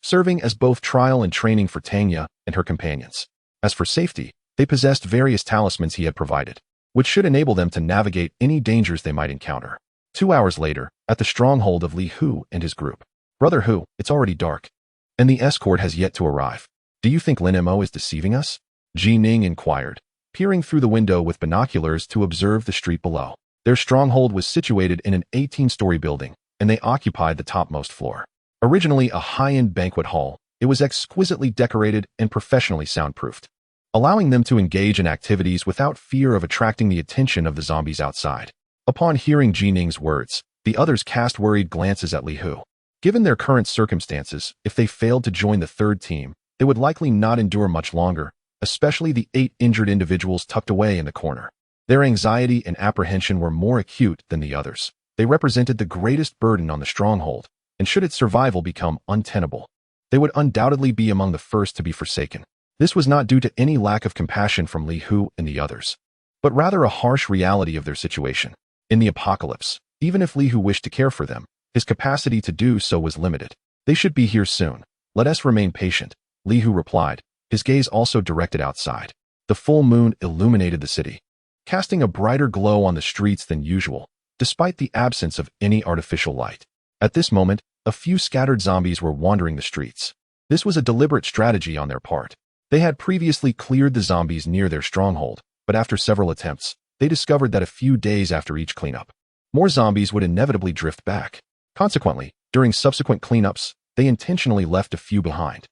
serving as both trial and training for Tanya and her companions. As for safety, they possessed various talismans he had provided, which should enable them to navigate any dangers they might encounter. 2 hours later, at the stronghold of Li Hu and his group. "Brother Hu, it's already dark, and the escort has yet to arrive. Do you think Lin Mo is deceiving us?" Ji Ning inquired, peering through the window with binoculars to observe the street below. Their stronghold was situated in an 18-story building, and they occupied the topmost floor. Originally a high-end banquet hall, it was exquisitely decorated and professionally soundproofed, allowing them to engage in activities without fear of attracting the attention of the zombies outside. Upon hearing Ji Ning's words, the others cast worried glances at Li Hu. Given their current circumstances, if they failed to join the third team, they would likely not endure much longer, especially the 8 injured individuals tucked away in the corner. Their anxiety and apprehension were more acute than the others. They represented the greatest burden on the stronghold, and should its survival become untenable, they would undoubtedly be among the first to be forsaken. This was not due to any lack of compassion from Li Hu and the others, but rather a harsh reality of their situation. In the apocalypse, even if Li Hu wished to care for them, his capacity to do so was limited. "They should be here soon. Let us remain patient," Li Hu replied, his gaze also directed outside. The full moon illuminated the city, casting a brighter glow on the streets than usual, despite the absence of any artificial light. At this moment, a few scattered zombies were wandering the streets. This was a deliberate strategy on their part. They had previously cleared the zombies near their stronghold, but after several attempts, they discovered that a few days after each cleanup, more zombies would inevitably drift back. Consequently, during subsequent cleanups, they intentionally left a few behind.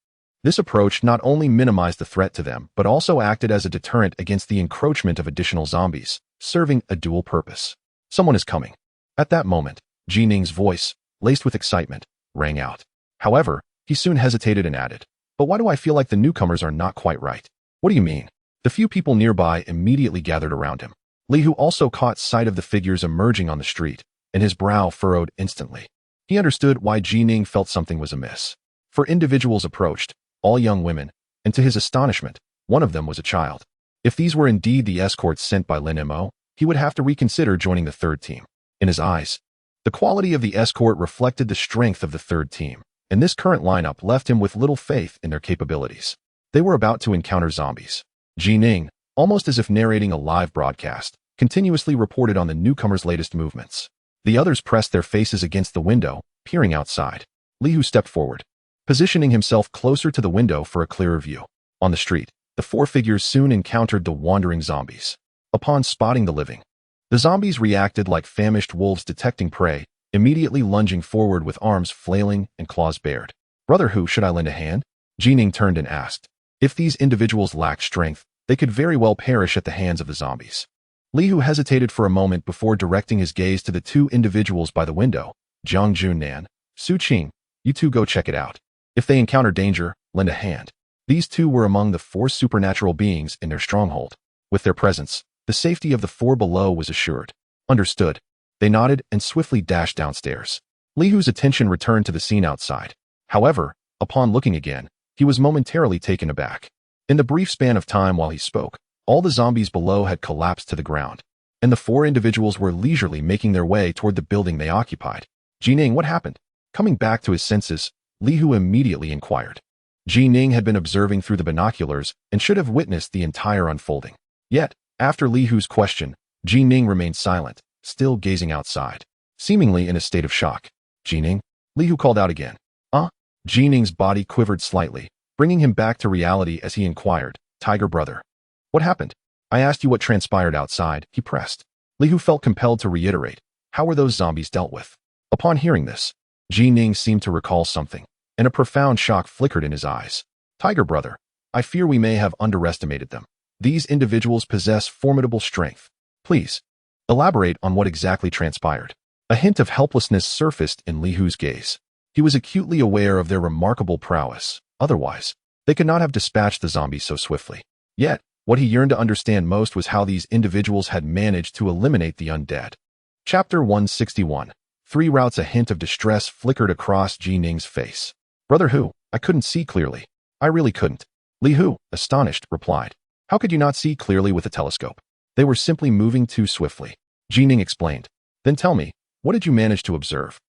This approach not only minimized the threat to them, but also acted as a deterrent against the encroachment of additional zombies, serving a dual purpose. "Someone is coming." At that moment, Ji Ning's voice, laced with excitement, rang out. However, he soon hesitated and added, "But why do I feel like the newcomers are not quite right?" "What do you mean?" The few people nearby immediately gathered around him. Li Hu also caught sight of the figures emerging on the street, and his brow furrowed instantly. He understood why Jining felt something was amiss. For individuals approached, all young women, and to his astonishment, one of them was a child. If these were indeed the escorts sent by Lin Mo, he would have to reconsider joining the third team. In his eyes, the quality of the escort reflected the strength of the third team, and this current lineup left him with little faith in their capabilities. They were about to encounter zombies. Jining, almost as if narrating a live broadcast, continuously reported on the newcomers' latest movements. The others pressed their faces against the window, peering outside. Li Hu stepped forward, positioning himself closer to the window for a clearer view. On the street, the four figures soon encountered the wandering zombies. Upon spotting the living, the zombies reacted like famished wolves detecting prey, immediately lunging forward with arms flailing and claws bared. "Brother Hu, should I lend a hand?" Jining turned and asked. If these individuals lacked strength, they could very well perish at the hands of the zombies. Li Hu hesitated for a moment before directing his gaze to the two individuals by the window. "Jiang Junnan, Su Qing, you two go check it out. If they encounter danger, lend a hand." These two were among the four supernatural beings in their stronghold. With their presence, the safety of the four below was assured. Understood. They nodded and swiftly dashed downstairs. Li Hu's attention returned to the scene outside. However, upon looking again, he was momentarily taken aback. In the brief span of time while he spoke, all the zombies below had collapsed to the ground, and the four individuals were leisurely making their way toward the building they occupied. "Jining, what happened?" Coming back to his senses, Li Hu immediately inquired. Jining had been observing through the binoculars and should have witnessed the entire unfolding. Yet, after Li Hu's question, Jining remained silent, still gazing outside, seemingly in a state of shock. "Jining?" Li Hu called out again. Jining's body quivered slightly, bringing him back to reality as he inquired, "Tiger brother, what happened?" "I asked you what transpired outside," he pressed. Li Hu felt compelled to reiterate, "How were those zombies dealt with?" Upon hearing this, Jining seemed to recall something, and a profound shock flickered in his eyes. "Tiger brother, I fear we may have underestimated them. These individuals possess formidable strength. Please, elaborate on what exactly transpired." A hint of helplessness surfaced in Li Hu's gaze. He was acutely aware of their remarkable prowess. Otherwise, they could not have dispatched the zombies so swiftly. Yet, what he yearned to understand most was how these individuals had managed to eliminate the undead. Chapter 161. Three routes. A hint of distress flickered across Jining's face. "Brother Hu, I couldn't see clearly. I really couldn't." Li Hu, astonished, replied. "How could you not see clearly with a telescope? They were simply moving too swiftly." Jining explained. "Then tell me, what did you manage to observe?"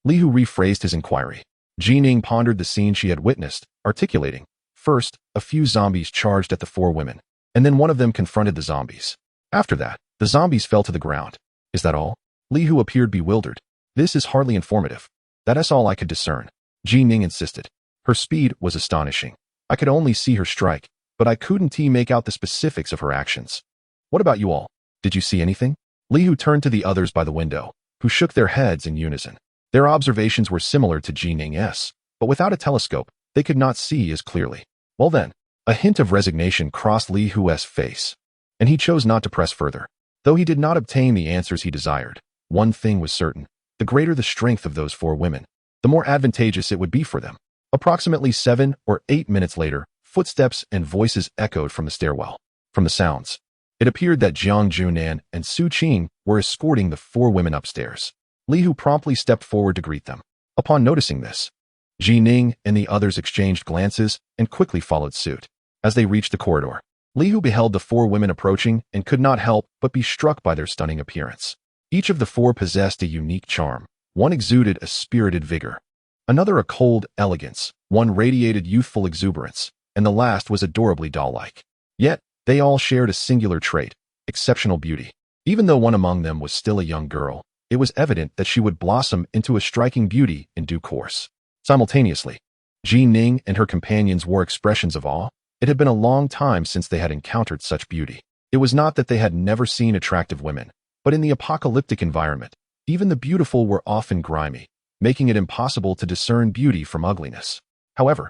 Li Hu rephrased his inquiry. Jining pondered the scene she had witnessed, articulating. "First, a few zombies charged at the four women, and then one of them confronted the zombies. After that, the zombies fell to the ground." "Is that all?" Li Hu appeared bewildered. "This is hardly informative." "That is all I could discern," Jining insisted. "Her speed was astonishing. I could only see her strike, but I couldn't make out the specifics of her actions." "What about you all? Did you see anything?" Li Hu turned to the others by the window, who shook their heads in unison. Their observations were similar to Jining's, but without a telescope, they could not see as clearly. Well then, a hint of resignation crossed Li Hu's face, and he chose not to press further. Though he did not obtain the answers he desired, one thing was certain: the greater the strength of those four women, the more advantageous it would be for them. Approximately 7 or 8 minutes later, footsteps and voices echoed from the stairwell. From the sounds, it appeared that Jiang Junnan and Su Qing were escorting the four women upstairs. Li Hu promptly stepped forward to greet them. Upon noticing this, Jining and the others exchanged glances and quickly followed suit. As they reached the corridor, Li Hu beheld the four women approaching and could not help but be struck by their stunning appearance. Each of the four possessed a unique charm. One exuded a spirited vigor, another a cold elegance, one radiated youthful exuberance, and the last was adorably doll-like. Yet, they all shared a singular trait: exceptional beauty. Even though one among them was still a young girl, it was evident that she would blossom into a striking beauty in due course. Simultaneously, Jining and her companions wore expressions of awe. It had been a long time since they had encountered such beauty. It was not that they had never seen attractive women, but in the apocalyptic environment, even the beautiful were often grimy, making it impossible to discern beauty from ugliness. However,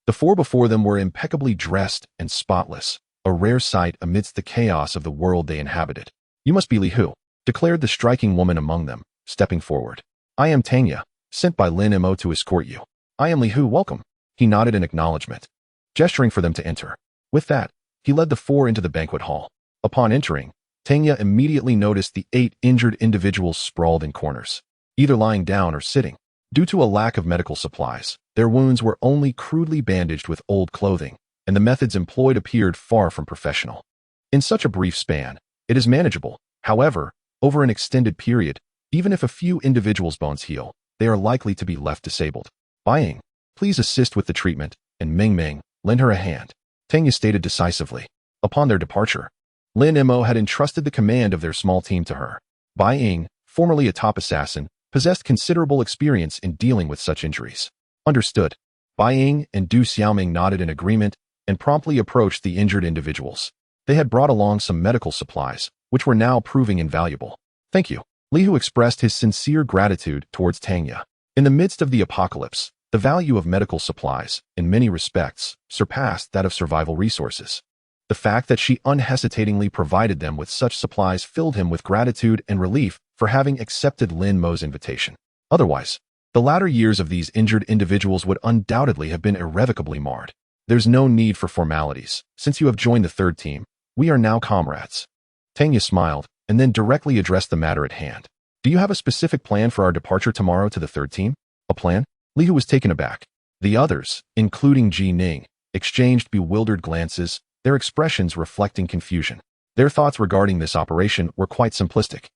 the four before them were impeccably dressed and spotless, a rare sight amidst the chaos of the world they inhabited. "You must be Li Hu," declared the striking woman among them, stepping forward. "I am Tanya, sent by Lin Mo to escort you." "I am Li Hu, welcome." He nodded in acknowledgement, gesturing for them to enter. With that, he led the four into the banquet hall. Upon entering, Tanya immediately noticed the 8 injured individuals sprawled in corners, either lying down or sitting. Due to a lack of medical supplies, their wounds were only crudely bandaged with old clothing, and the methods employed appeared far from professional. In such a brief span, it is manageable. However, over an extended period, even if a few individuals' bones heal, they are likely to be left disabled. Bai Ying, please assist with the treatment, and Ming Ming, lend her a hand, Tanya stated decisively. Upon their departure, Lin Mo had entrusted the command of their small team to her. Bai Ying, formerly a top assassin, possessed considerable experience in dealing with such injuries. Understood. Bai Ying and Du Xiaoming nodded in agreement and promptly approached the injured individuals. They had brought along some medical supplies, which were now proving invaluable. Thank you. Li Hu expressed his sincere gratitude towards Tanya. In the midst of the apocalypse, the value of medical supplies, in many respects, surpassed that of survival resources. The fact that she unhesitatingly provided them with such supplies filled him with gratitude and relief for having accepted Lin Mo's invitation. Otherwise, the latter years of these injured individuals would undoubtedly have been irrevocably marred. There's no need for formalities. Since you have joined the third team, we are now comrades. Tanya smiled and then directly addressed the matter at hand. Do you have a specific plan for our departure tomorrow to the third team? A plan? Li Hu was taken aback. The others, including Ji Ning, exchanged bewildered glances, their expressions reflecting confusion. Their thoughts regarding this operation were quite simplistic.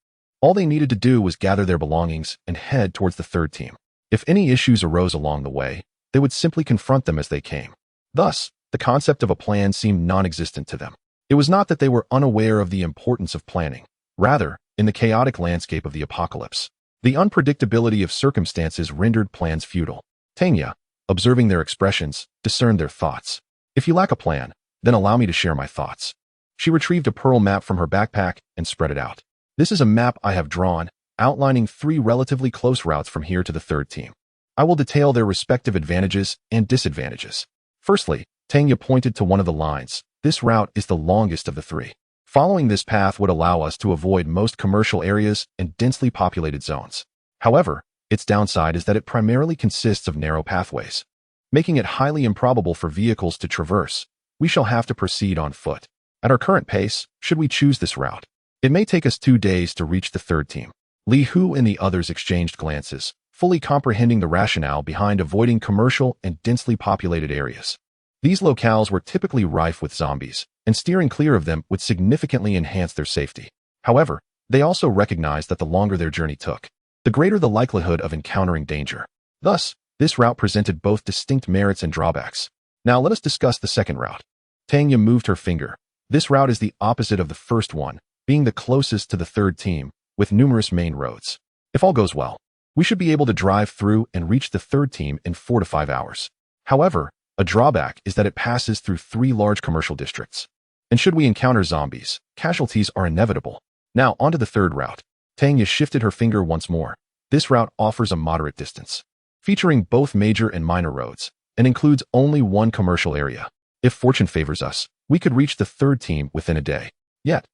All they needed to do was gather their belongings and head towards the third team. If any issues arose along the way, they would simply confront them as they came. Thus, the concept of a plan seemed non-existent to them. It was not that they were unaware of the importance of planning. Rather, in the chaotic landscape of the apocalypse, the unpredictability of circumstances rendered plans futile. Tanya, observing their expressions, discerned their thoughts. If you lack a plan, then allow me to share my thoughts. She retrieved a pearl map from her backpack and spread it out. This is a map I have drawn, outlining 3 relatively close routes from here to the third team. I will detail their respective advantages and disadvantages. Firstly, Tanya pointed to one of the lines. This route is the longest of the 3. Following this path would allow us to avoid most commercial areas and densely populated zones. However, its downside is that it primarily consists of narrow pathways, making it highly improbable for vehicles to traverse. We shall have to proceed on foot. At our current pace, should we choose this route, it may take us 2 days to reach the third team. Li Hu and the others exchanged glances, fully comprehending the rationale behind avoiding commercial and densely populated areas. These locales were typically rife with zombies, and steering clear of them would significantly enhance their safety. However, they also recognized that the longer their journey took, the greater the likelihood of encountering danger. Thus, this route presented both distinct merits and drawbacks. Now let us discuss the second route. Tanya moved her finger. This route is the opposite of the first one, being the closest to the third team, with numerous main roads. If all goes well, we should be able to drive through and reach the third team in 4 to 5 hours. However, a drawback is that it passes through 3 large commercial districts. And should we encounter zombies, casualties are inevitable. Now onto the third route. Tanya shifted her finger once more. This route offers a moderate distance, featuring both major and minor roads, and includes only 1 commercial area. If fortune favors us, we could reach the third team within a day. Yet,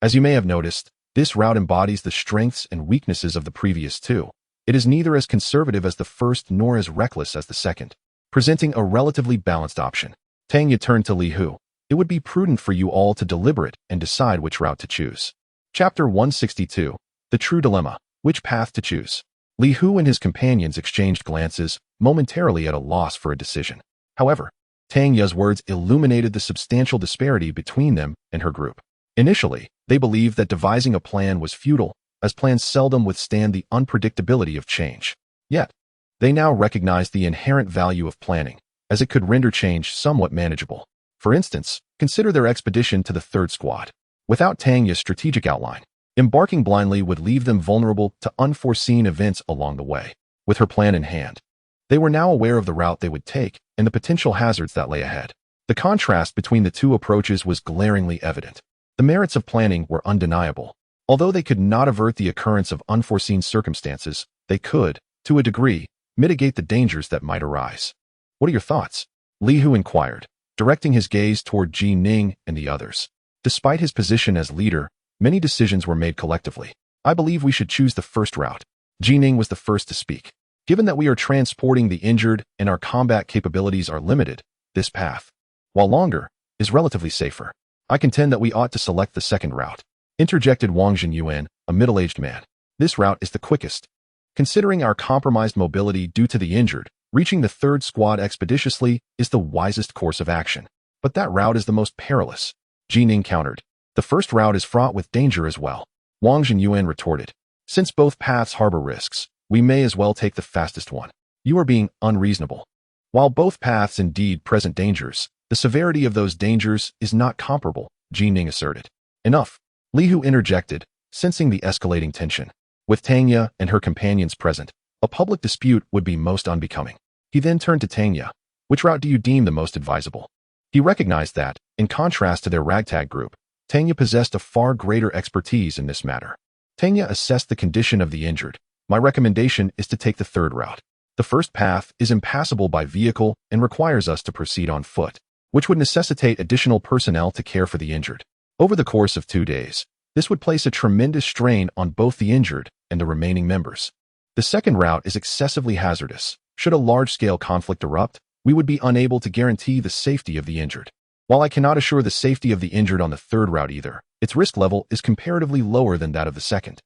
as you may have noticed, this route embodies the strengths and weaknesses of the previous 2. It is neither as conservative as the first nor as reckless as the second, presenting a relatively balanced option. Tanya turned to Li Hu. It would be prudent for you all to deliberate and decide which route to choose. Chapter 162. The True Dilemma. Which path to choose? Li Hu and his companions exchanged glances, momentarily at a loss for a decision. However, Tanya's words illuminated the substantial disparity between them and her group. Initially, they believed that devising a plan was futile, as plans seldom withstand the unpredictability of change. Yet, they now recognized the inherent value of planning, as it could render change somewhat manageable. For instance, consider their expedition to the third squad. Without Tanya's strategic outline, embarking blindly would leave them vulnerable to unforeseen events along the way. With her plan in hand, they were now aware of the route they would take and the potential hazards that lay ahead. The contrast between the 2 approaches was glaringly evident. The merits of planning were undeniable. Although they could not avert the occurrence of unforeseen circumstances, they could, to a degree, mitigate the dangers that might arise. What are your thoughts? Li Hu inquired, directing his gaze toward Ji Ning and the others. Despite his position as leader, many decisions were made collectively. I believe we should choose the first route. Ji Ning was the first to speak. Given that we are transporting the injured and our combat capabilities are limited, this path, while longer, is relatively safer. I contend that we ought to select the second route. Interjected Wang Yuan, a middle-aged man. This route is the quickest. Considering our compromised mobility due to the injured, reaching the third squad expeditiously is the wisest course of action. But that route is the most perilous. Ji Ning countered. The first route is fraught with danger as well. Wang Yuan retorted. Since both paths harbor risks, we may as well take the fastest one. You are being unreasonable. While both paths indeed present dangers, the severity of those dangers is not comparable, Ji Ning asserted. Enough. Li Hu interjected, sensing the escalating tension. With Tanya and her companions present, a public dispute would be most unbecoming. He then turned to Tanya. Which route do you deem the most advisable? He recognized that, in contrast to their ragtag group, Tanya possessed a far greater expertise in this matter. Tanya assessed the condition of the injured. My recommendation is to take the third route. The first path is impassable by vehicle and requires us to proceed on foot, which would necessitate additional personnel to care for the injured. Over the course of 2 days, this would place a tremendous strain on both the injured and the remaining members. The second route is excessively hazardous. Should a large-scale conflict erupt, we would be unable to guarantee the safety of the injured. While I cannot assure the safety of the injured on the third route either, its risk level is comparatively lower than that of the second.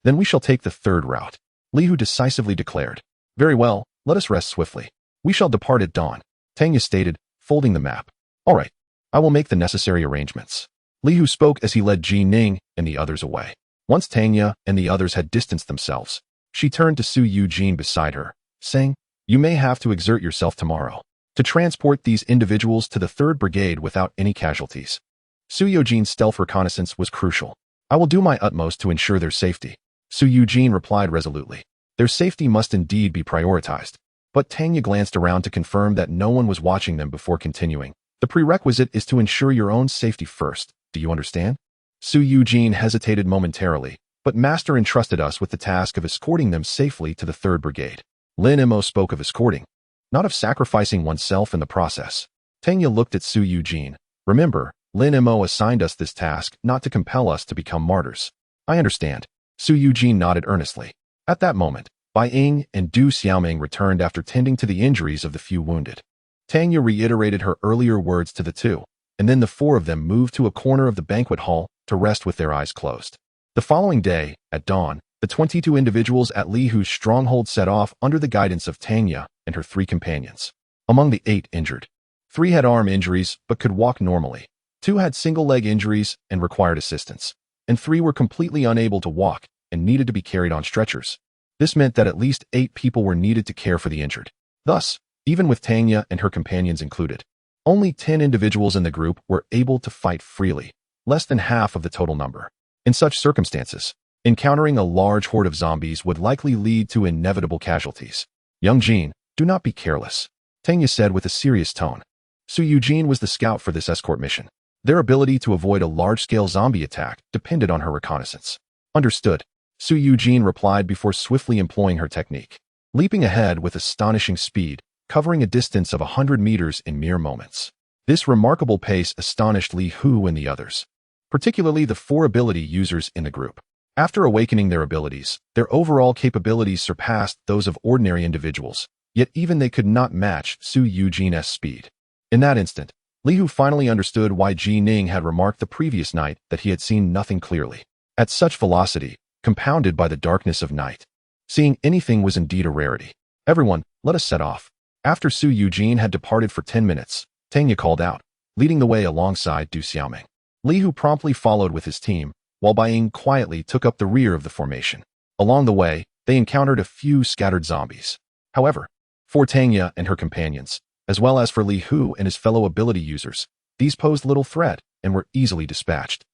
Then we shall take the third route. Li Hu decisively declared. Very well, let us rest swiftly. We shall depart at dawn, Tanya stated, folding the map. All right, I will make the necessary arrangements. Li Hu spoke as he led Ji Ning and the others away. Once Tanya and the others had distanced themselves, she turned to Su Eugene beside her, saying, You may have to exert yourself tomorrow to transport these individuals to the 3rd Brigade without any casualties. Su Eugene's stealth reconnaissance was crucial. I will do my utmost to ensure their safety. Su Eugene replied resolutely. Their safety must indeed be prioritized. But Tanya glanced around to confirm that no one was watching them before continuing. The prerequisite is to ensure your own safety first. Do you understand? Su Eugene hesitated momentarily, but Master entrusted us with the task of escorting them safely to the 3rd Brigade. Lin Mo spoke of escorting, not of sacrificing oneself in the process. Tanya looked at Su Eugene. Remember, Lin Mo assigned us this task not to compel us to become martyrs. I understand. Su Eugene nodded earnestly. At that moment, Bai Ying and Du Xiaoming returned after tending to the injuries of the few wounded. Tanya reiterated her earlier words to the two, and then the 4 of them moved to a corner of the banquet hall to rest with their eyes closed. The following day, at dawn, the 22 individuals at Li Hu's stronghold set off under the guidance of Tanya and her 3 companions. Among the 8 injured, 3 had arm injuries but could walk normally, 2 had single-leg injuries and required assistance, and 3 were completely unable to walk and needed to be carried on stretchers. This meant that at least 8 people were needed to care for the injured. Thus, even with Tanya and her companions included, only 10 individuals in the group were able to fight freely, less than half of the total number. In such circumstances, encountering a large horde of zombies would likely lead to inevitable casualties. Young Jean, do not be careless, Tanya said with a serious tone. Su Eugene was the scout for this escort mission. Their ability to avoid a large-scale zombie attack depended on her reconnaissance. Understood, Su Eugene replied before swiftly employing her technique, leaping ahead with astonishing speed, covering a distance of 100 meters in mere moments. This remarkable pace astonished Li Hu and the others, particularly the 4 ability users in the group. After awakening their abilities, their overall capabilities surpassed those of ordinary individuals, yet even they could not match Su Eugene's speed. In that instant, Li Hu finally understood why Ji Ning had remarked the previous night that he had seen nothing clearly. At such velocity, compounded by the darkness of night, seeing anything was indeed a rarity. Everyone, let us set off. After Su Eugene had departed for 10 minutes, Tanya called out, leading the way alongside Du Xiaoming. Li Hu promptly followed with his team, while Bai Ying quietly took up the rear of the formation. Along the way, they encountered a few scattered zombies. However, for Tanya and her companions, as well as for Li Hu and his fellow ability users, these posed little threat and were easily dispatched.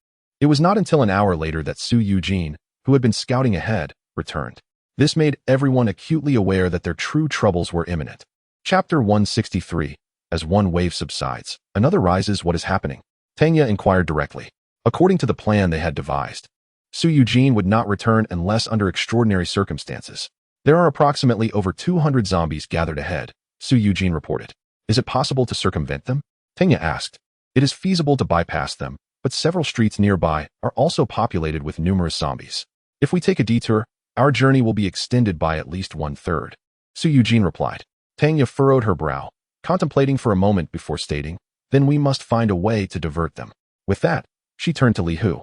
It was not until an hour later that Su Eugene, who had been scouting ahead, returned. This made everyone acutely aware that their true troubles were imminent. Chapter 163. As one wave subsides, another rises. What is happening? Tanya inquired directly. According to the plan they had devised, Su Eugene would not return unless under extraordinary circumstances. There are approximately over 200 zombies gathered ahead, Su Eugene reported. Is it possible to circumvent them? Tanya asked. It is feasible to bypass them, but several streets nearby are also populated with numerous zombies. If we take a detour, our journey will be extended by at least 1/3. Su Eugene replied. Tanya furrowed her brow, contemplating for a moment before stating, then we must find a way to divert them. With that, she turned to Li Hu.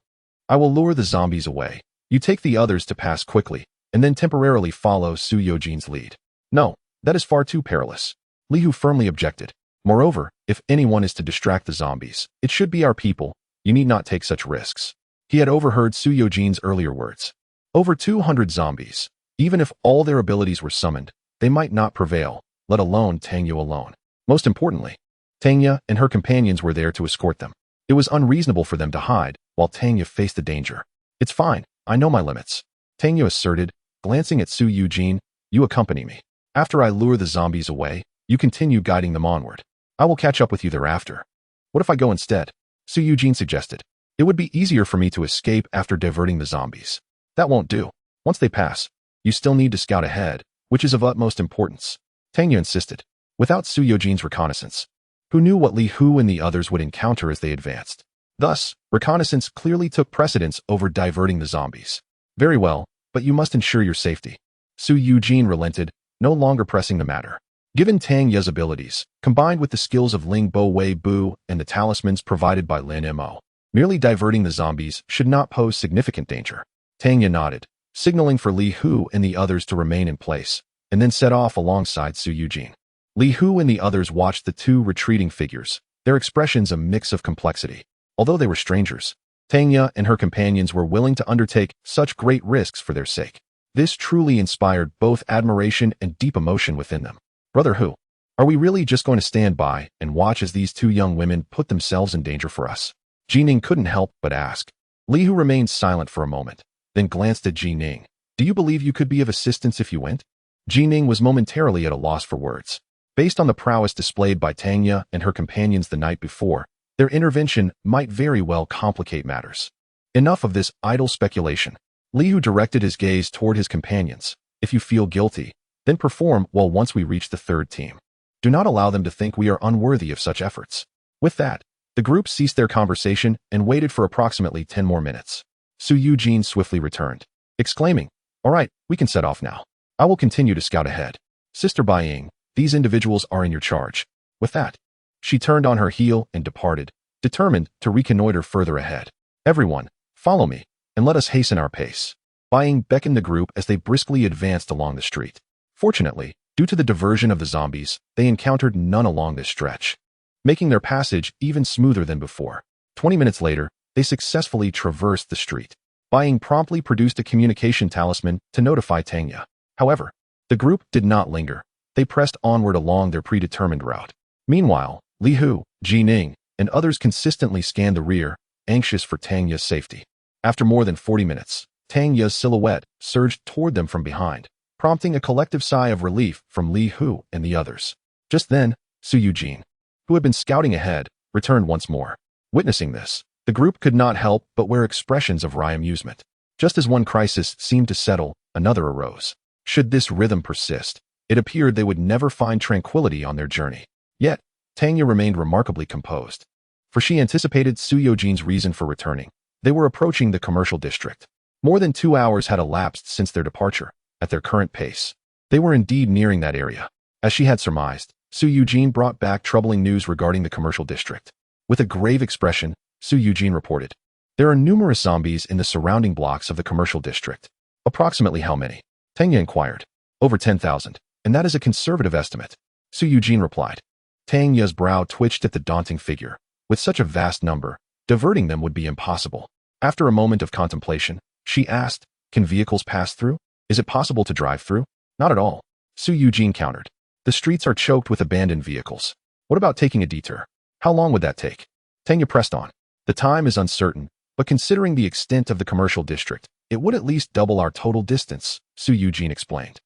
I will lure the zombies away. You take the others to pass quickly, and then temporarily follow Su Yojin's lead. No, that is far too perilous. Li Hu firmly objected. Moreover, if anyone is to distract the zombies, it should be our people. You need not take such risks. He had overheard Su Yojin's earlier words. Over 200 zombies. Even if all their abilities were summoned, they might not prevail, let alone Tangya alone. Most importantly, Tangya and her companions were there to escort them. It was unreasonable for them to hide, while Tangya faced the danger. It's fine, I know my limits. Tangya asserted, glancing at Su Yujin. You accompany me. After I lure the zombies away, you continue guiding them onward. I will catch up with you thereafter. What if I go instead? Su Yujin suggested. It would be easier for me to escape after diverting the zombies. That won't do. Once they pass, you still need to scout ahead, which is of utmost importance. Tangya insisted. Without Su Yojin's reconnaissance, who knew what Li Hu and the others would encounter as they advanced? Thus, reconnaissance clearly took precedence over diverting the zombies. Very well, but you must ensure your safety. Su Yujin relented, no longer pressing the matter. Given Tangya's abilities, combined with the skills of Ling Bo Wei Bu and the talismans provided by Lin Mo, merely diverting the zombies should not pose significant danger. Tangya nodded, signaling for Li Hu and the others to remain in place, and then set off alongside Su Yujin. Li Hu and the others watched the two retreating figures, their expressions a mix of complexity. Although they were strangers, Tangya and her companions were willing to undertake such great risks for their sake. This truly inspired both admiration and deep emotion within them. Brother Hu, are we really just going to stand by and watch as these two young women put themselves in danger for us? Jining couldn't help but ask. Li Hu remained silent for a moment, then glanced at Jining. Do you believe you could be of assistance if you went? Jining was momentarily at a loss for words. Based on the prowess displayed by Tangya and her companions the night before, their intervention might very well complicate matters. Enough of this idle speculation. Li Hu directed his gaze toward his companions. If you feel guilty, then perform well once we reach the third team. Do not allow them to think we are unworthy of such efforts. With that, the group ceased their conversation and waited for approximately 10 more minutes. Su Yujin swiftly returned, exclaiming, All right, we can set off now. I will continue to scout ahead. Sister Baiying, these individuals are in your charge. With that, she turned on her heel and departed, determined to reconnoiter further ahead. Everyone, follow me, and let us hasten our pace. Baiying beckoned the group as they briskly advanced along the street. Fortunately, due to the diversion of the zombies, they encountered none along this stretch, making their passage even smoother than before. 20 minutes later, they successfully traversed the street. Baiying promptly produced a communication talisman to notify Tangya. However, the group did not linger. They pressed onward along their predetermined route. Meanwhile, Li Hu, Jining, and others consistently scanned the rear, anxious for Tangya's safety. After more than 40 minutes, Tangya's silhouette surged toward them from behind, prompting a collective sigh of relief from Li Hu and the others. Just then, Su Yujin, who had been scouting ahead, returned once more. Witnessing this, the group could not help but wear expressions of wry amusement. Just as one crisis seemed to settle, another arose. Should this rhythm persist, it appeared they would never find tranquility on their journey. Yet, Tangya remained remarkably composed, for she anticipated Su Yojin's reason for returning. They were approaching the commercial district. More than 2 hours had elapsed since their departure. At their current pace, they were indeed nearing that area. As she had surmised, Su Yujin brought back troubling news regarding the commercial district. With a grave expression, Su Yujin reported, There are numerous zombies in the surrounding blocks of the commercial district. Approximately how many? Tangya inquired. Over 10,000, and that is a conservative estimate. Su Yujin replied. Tangya's brow twitched at the daunting figure. With such a vast number, diverting them would be impossible. After a moment of contemplation, she asked, Can vehicles pass through? Is it possible to drive through? Not at all. Su Yujin countered. The streets are choked with abandoned vehicles. What about taking a detour? How long would that take? Tangya pressed on. The time is uncertain, but considering the extent of the commercial district, it would at least double our total distance, Su Yujin explained.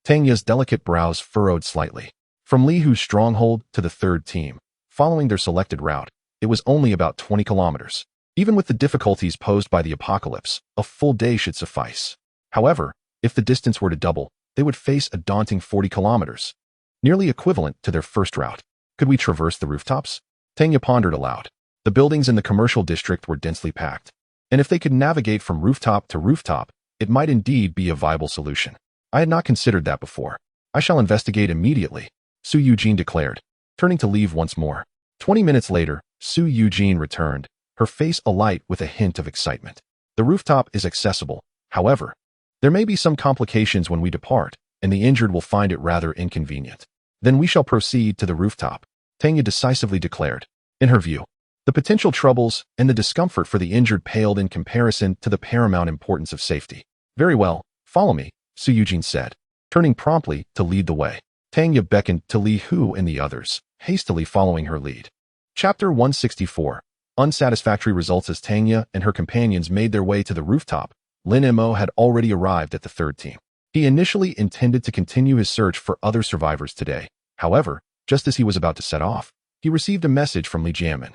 Tangya's delicate brows furrowed slightly. From Li Hu's stronghold to the third team, following their selected route, it was only about 20 kilometers. Even with the difficulties posed by the apocalypse, a full day should suffice. However, if the distance were to double, they would face a daunting 40 kilometers, nearly equivalent to their first route. Could we traverse the rooftops? Tangya pondered aloud. The buildings in the commercial district were densely packed, and if they could navigate from rooftop to rooftop, it might indeed be a viable solution. I had not considered that before. I shall investigate immediately, Su Yujin declared, turning to leave once more. 20 minutes later, Su Yujin returned, her face alight with a hint of excitement. The rooftop is accessible. However, there may be some complications when we depart, and the injured will find it rather inconvenient. Then we shall proceed to the rooftop, Tanya decisively declared. In her view, the potential troubles and the discomfort for the injured paled in comparison to the paramount importance of safety. Very well, follow me, Su Eugene said, turning promptly to lead the way. Tanya beckoned to Li Hu and the others, hastily following her lead. Chapter 164. Unsatisfactory results. As Tanya and her companions made their way to the rooftop, Lin Mo had already arrived at the third team. He initially intended to continue his search for other survivors today. However, just as he was about to set off, he received a message from Li Jianmin,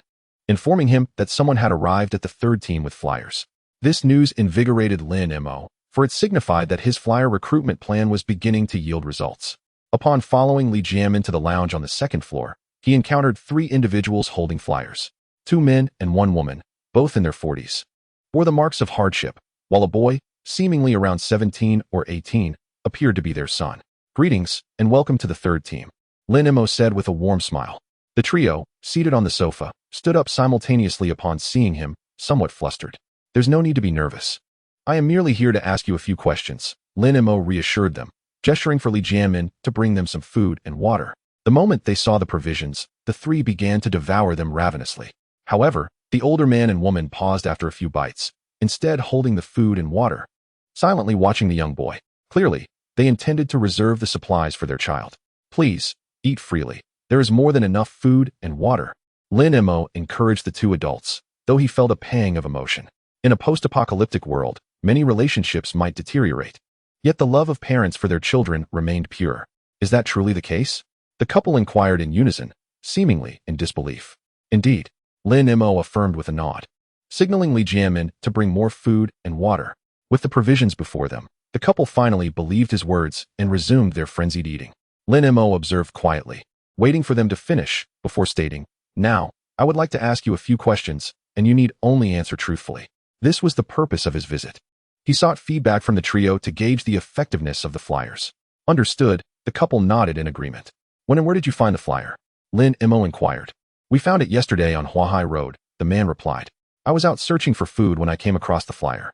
informing him that someone had arrived at the third team with flyers. This news invigorated Lin Mo, for it signified that his flyer recruitment plan was beginning to yield results. Upon following Li Jianmin to the lounge on the second floor, he encountered 3 individuals holding flyers. 2 men and 1 woman, both in their 40s, bore the marks of hardship, while a boy, seemingly around 17 or 18, appeared to be their son. Greetings, and welcome to the third team, Lin Mo said with a warm smile. The trio, seated on the sofa, stood up simultaneously upon seeing him, somewhat flustered. There's no need to be nervous. I am merely here to ask you a few questions, Lin Mo reassured them, gesturing for Li Jianmin to bring them some food and water. The moment they saw the provisions, the 3 began to devour them ravenously. However, the older man and woman paused after a few bites, instead holding the food and water, silently watching the young boy. Clearly, they intended to reserve the supplies for their child. Please, eat freely. There is more than enough food and water. Lin Mo encouraged the 2 adults, though he felt a pang of emotion. In a post-apocalyptic world, many relationships might deteriorate. Yet the love of parents for their children remained pure. Is that truly the case? The couple inquired in unison, seemingly in disbelief. Indeed, Lin Mo affirmed with a nod, signaling Li Jianmin to bring more food and water. With the provisions before them, the couple finally believed his words and resumed their frenzied eating. Lin Mo observed quietly, waiting for them to finish, before stating, Now, I would like to ask you a few questions, and you need only answer truthfully. This was the purpose of his visit. He sought feedback from the trio to gauge the effectiveness of the flyers. Understood, the couple nodded in agreement. When and where did you find the flyer? Lin Mo inquired. We found it yesterday on Huahai Road, the man replied. I was out searching for food when I came across the flyer.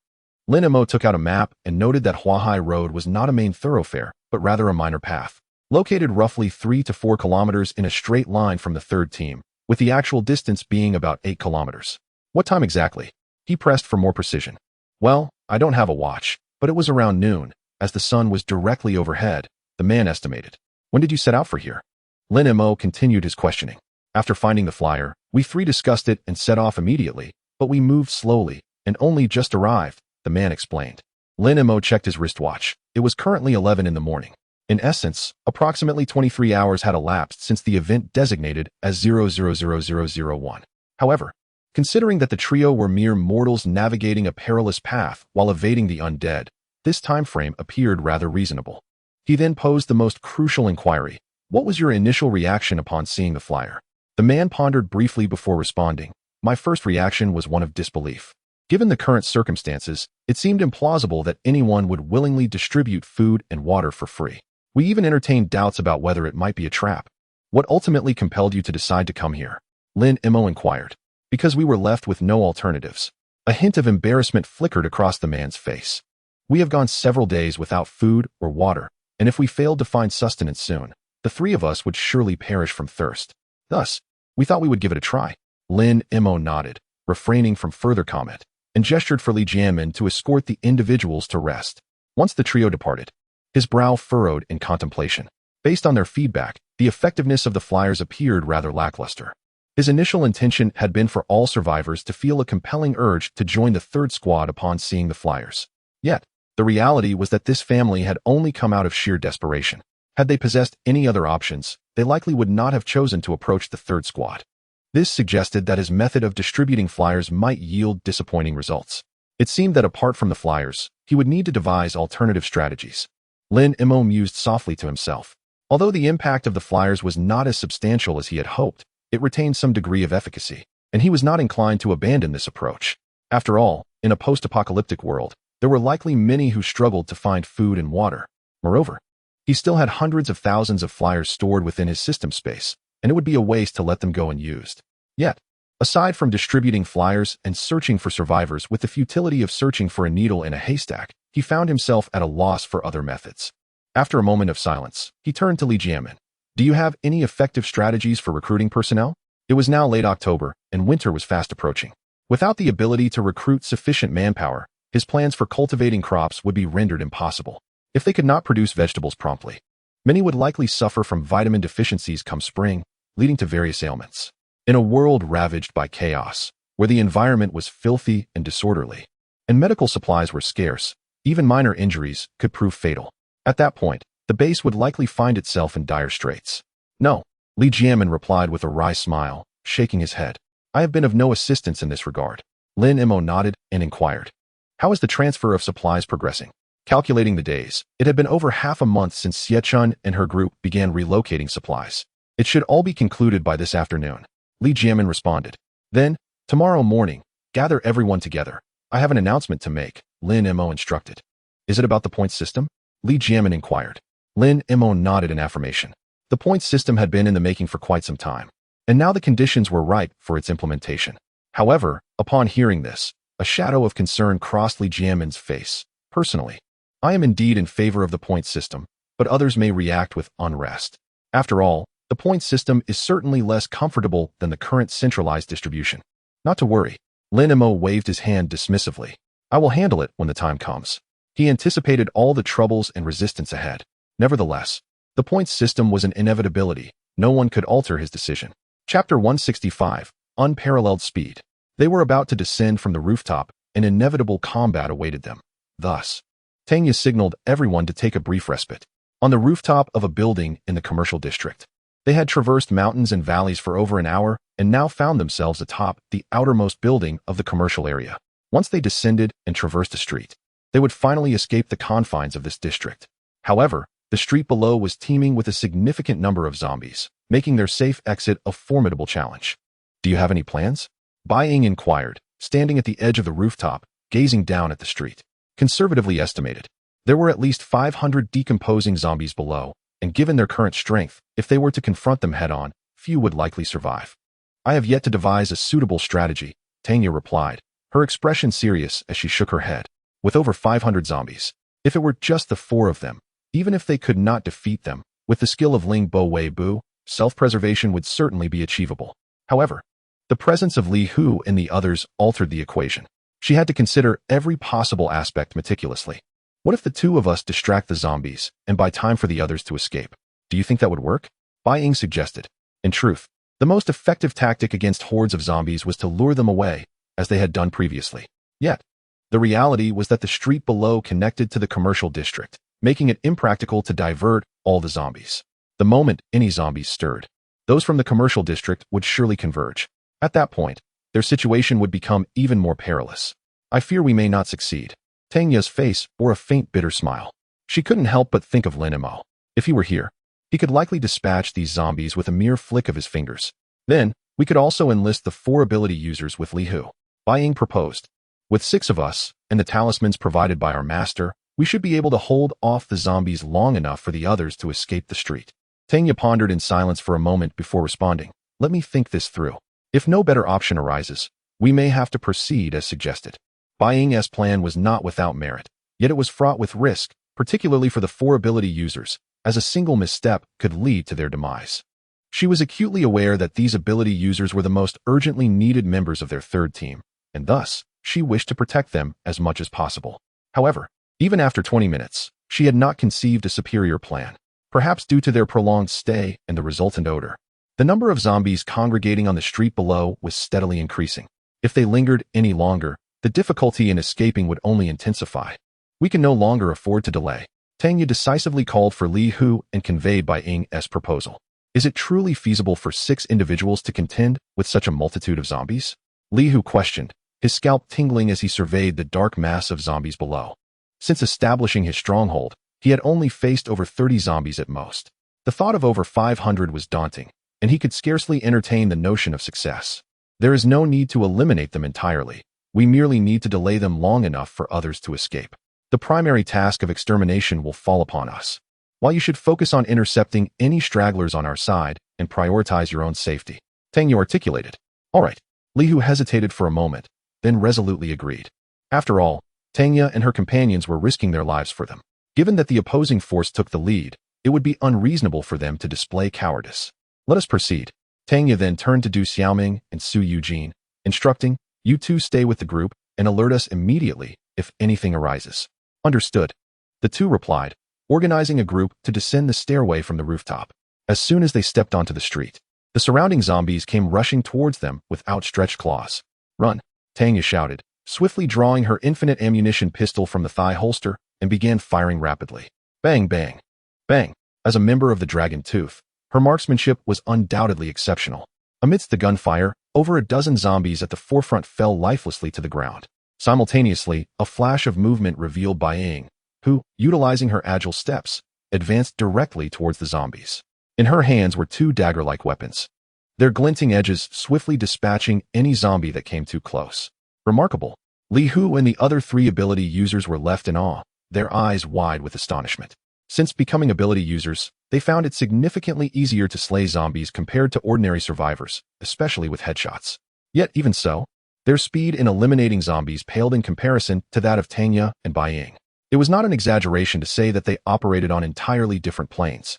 Lin Mo took out a map and noted that Huahai Road was not a main thoroughfare, but rather a minor path, located roughly 3 to 4 kilometers in a straight line from the third team, with the actual distance being about 8 kilometers. What time exactly? He pressed for more precision. Well, I don't have a watch, but it was around noon, as the sun was directly overhead, the man estimated. When did you set out for here? Lin Mo continued his questioning. After finding the flyer, we 3 discussed it and set off immediately, but we moved slowly and only just arrived, the man explained. Lin Mo checked his wristwatch. It was currently 11 in the morning. In essence, approximately 23 hours had elapsed since the event designated as 000001. However, considering that the trio were mere mortals navigating a perilous path while evading the undead, this time frame appeared rather reasonable. He then posed the most crucial inquiry. What was your initial reaction upon seeing the flyer? The man pondered briefly before responding. My first reaction was one of disbelief. Given the current circumstances, it seemed implausible that anyone would willingly distribute food and water for free. We even entertained doubts about whether it might be a trap. What ultimately compelled you to decide to come here? Lin Mo inquired. Because we were left with no alternatives. A hint of embarrassment flickered across the man's face. We have gone several days without food or water, and if we failed to find sustenance soon, the 3 of us would surely perish from thirst. Thus, we thought we would give it a try. Lin Mo nodded, refraining from further comment, and gestured for Li Jianmin to escort the individuals to rest. Once the trio departed, his brow furrowed in contemplation. Based on their feedback, the effectiveness of the flyers appeared rather lackluster. His initial intention had been for all survivors to feel a compelling urge to join the third squad upon seeing the flyers. Yet, the reality was that this family had only come out of sheer desperation. Had they possessed any other options, they likely would not have chosen to approach the third squad. This suggested that his method of distributing flyers might yield disappointing results. It seemed that apart from the flyers, he would need to devise alternative strategies. Lin Mo mused softly to himself. Although the impact of the flyers was not as substantial as he had hoped, it retained some degree of efficacy, and he was not inclined to abandon this approach. After all, in a post-apocalyptic world, there were likely many who struggled to find food and water. Moreover, he still had hundreds of thousands of flyers stored within his system space, and it would be a waste to let them go unused. Yet, Aside from distributing flyers and searching for survivors with the futility of searching for a needle in a haystack, he found himself at a loss for other methods. After a moment of silence, he turned to Li Jiamin. Do you have any effective strategies for recruiting personnel? It was now late October, and winter was fast approaching. Without the ability to recruit sufficient manpower, his plans for cultivating crops would be rendered impossible. If they could not produce vegetables promptly, many would likely suffer from vitamin deficiencies come spring, leading to various ailments. In a world ravaged by chaos, where the environment was filthy and disorderly, and medical supplies were scarce, even minor injuries could prove fatal. At that point, the base would likely find itself in dire straits. No, Li Jiamin replied with a wry smile, shaking his head. I have been of no assistance in this regard. Lin Mo nodded and inquired. How is the transfer of supplies progressing? Calculating the days, it had been over half a month since Xiechun and her group began relocating supplies. It should all be concluded by this afternoon. Li Jiamin responded. Then, tomorrow morning, gather everyone together. I have an announcement to make, Lin Mo instructed. Is it about the point system? Li Jiamin inquired. Lin Mo nodded in affirmation. The point system had been in the making for quite some time, and now the conditions were ripe for its implementation. However, upon hearing this, a shadow of concern crossed Li Jiamin's face. Personally, I am indeed in favor of the point system, but others may react with unrest. After all, the point system is certainly less comfortable than the current centralized distribution. Not to worry. Lin Mo waved his hand dismissively. I will handle it when the time comes. He anticipated all the troubles and resistance ahead. Nevertheless, the point system was an inevitability. No one could alter his decision. Chapter 165, Unparalleled Speed. They were about to descend from the rooftop, and inevitable combat awaited them. Thus, Tanya signaled everyone to take a brief respite. On the rooftop of a building in the commercial district, they had traversed mountains and valleys for over an hour and now found themselves atop the outermost building of the commercial area. Once they descended and traversed a street, they would finally escape the confines of this district. However, the street below was teeming with a significant number of zombies, making their safe exit a formidable challenge. Do you have any plans? Bai Ying inquired, standing at the edge of the rooftop, gazing down at the street. Conservatively estimated, there were at least 500 decomposing zombies below, and given their current strength, if they were to confront them head-on, few would likely survive. I have yet to devise a suitable strategy, Tanya replied, her expression serious as she shook her head. With over 500 zombies, if it were just the 4 of them, even if they could not defeat them, with the skill of Ling Bo Wei Bu, self-preservation would certainly be achievable. However, the presence of Li Hu and the others altered the equation. She had to consider every possible aspect meticulously. What if the 2 of us distract the zombies and buy time for the others to escape? Do you think that would work? Bai Ying suggested. In truth, the most effective tactic against hordes of zombies was to lure them away, as they had done previously. Yet, the reality was that the street below connected to the commercial district, making it impractical to divert all the zombies. The moment any zombies stirred, those from the commercial district would surely converge. At that point, their situation would become even more perilous. I fear we may not succeed. Tanya's face bore a faint bitter smile. She couldn't help but think of Lin Mo. If he were here, he could likely dispatch these zombies with a mere flick of his fingers. Then, we could also enlist the 4 ability users with Li Hu. Bai Ying proposed. With 6 of us, and the talismans provided by our master, we should be able to hold off the zombies long enough for the others to escape the street. Tanya pondered in silence for a moment before responding. Let me think this through. If no better option arises, we may have to proceed as suggested. Bai Ying's plan was not without merit, yet it was fraught with risk, particularly for the 4 ability users, as a single misstep could lead to their demise. She was acutely aware that these ability users were the most urgently needed members of their 3rd team, and thus, she wished to protect them as much as possible. However, even after 20 minutes, she had not conceived a superior plan, perhaps due to their prolonged stay and the resultant odor. The number of zombies congregating on the street below was steadily increasing. If they lingered any longer, the difficulty in escaping would only intensify. We can no longer afford to delay. Tanya decisively called for Li Hu and conveyed Bai Ying's proposal. Is it truly feasible for 6 individuals to contend with such a multitude of zombies? Li Hu questioned, his scalp tingling as he surveyed the dark mass of zombies below. Since establishing his stronghold, he had only faced over 30 zombies at most. The thought of over 500 was daunting, and he could scarcely entertain the notion of success. There is no need to eliminate them entirely. We merely need to delay them long enough for others to escape. The primary task of extermination will fall upon us, while you should focus on intercepting any stragglers on our side and prioritize your own safety. Tanya articulated. All right, Li Hu hesitated for a moment, then resolutely agreed. After all, Tanya and her companions were risking their lives for them. Given that the opposing force took the lead, it would be unreasonable for them to display cowardice. Let us proceed. Tanya then turned to Du Xiaoming and Su Eugene, instructing, "You two stay with the group and alert us immediately if anything arises." Understood. The two replied, organizing a group to descend the stairway from the rooftop. As soon as they stepped onto the street, the surrounding zombies came rushing towards them with outstretched claws. "Run!" Tanya shouted, swiftly drawing her infinite ammunition pistol from the thigh holster and began firing rapidly. Bang, bang, bang. As a member of the Dragon Tooth, her marksmanship was undoubtedly exceptional. Amidst the gunfire, over a dozen zombies at the forefront fell lifelessly to the ground. Simultaneously, a flash of movement revealed Bai Ying, who, utilizing her agile steps, advanced directly towards the zombies. In her hands were two dagger-like weapons, their glinting edges swiftly dispatching any zombie that came too close. Remarkable. Li Hu and the other three ability users were left in awe, their eyes wide with astonishment. Since becoming ability users, they found it significantly easier to slay zombies compared to ordinary survivors, especially with headshots. Yet even so, their speed in eliminating zombies paled in comparison to that of Tanya and Bai Ying. It was not an exaggeration to say that they operated on entirely different planes.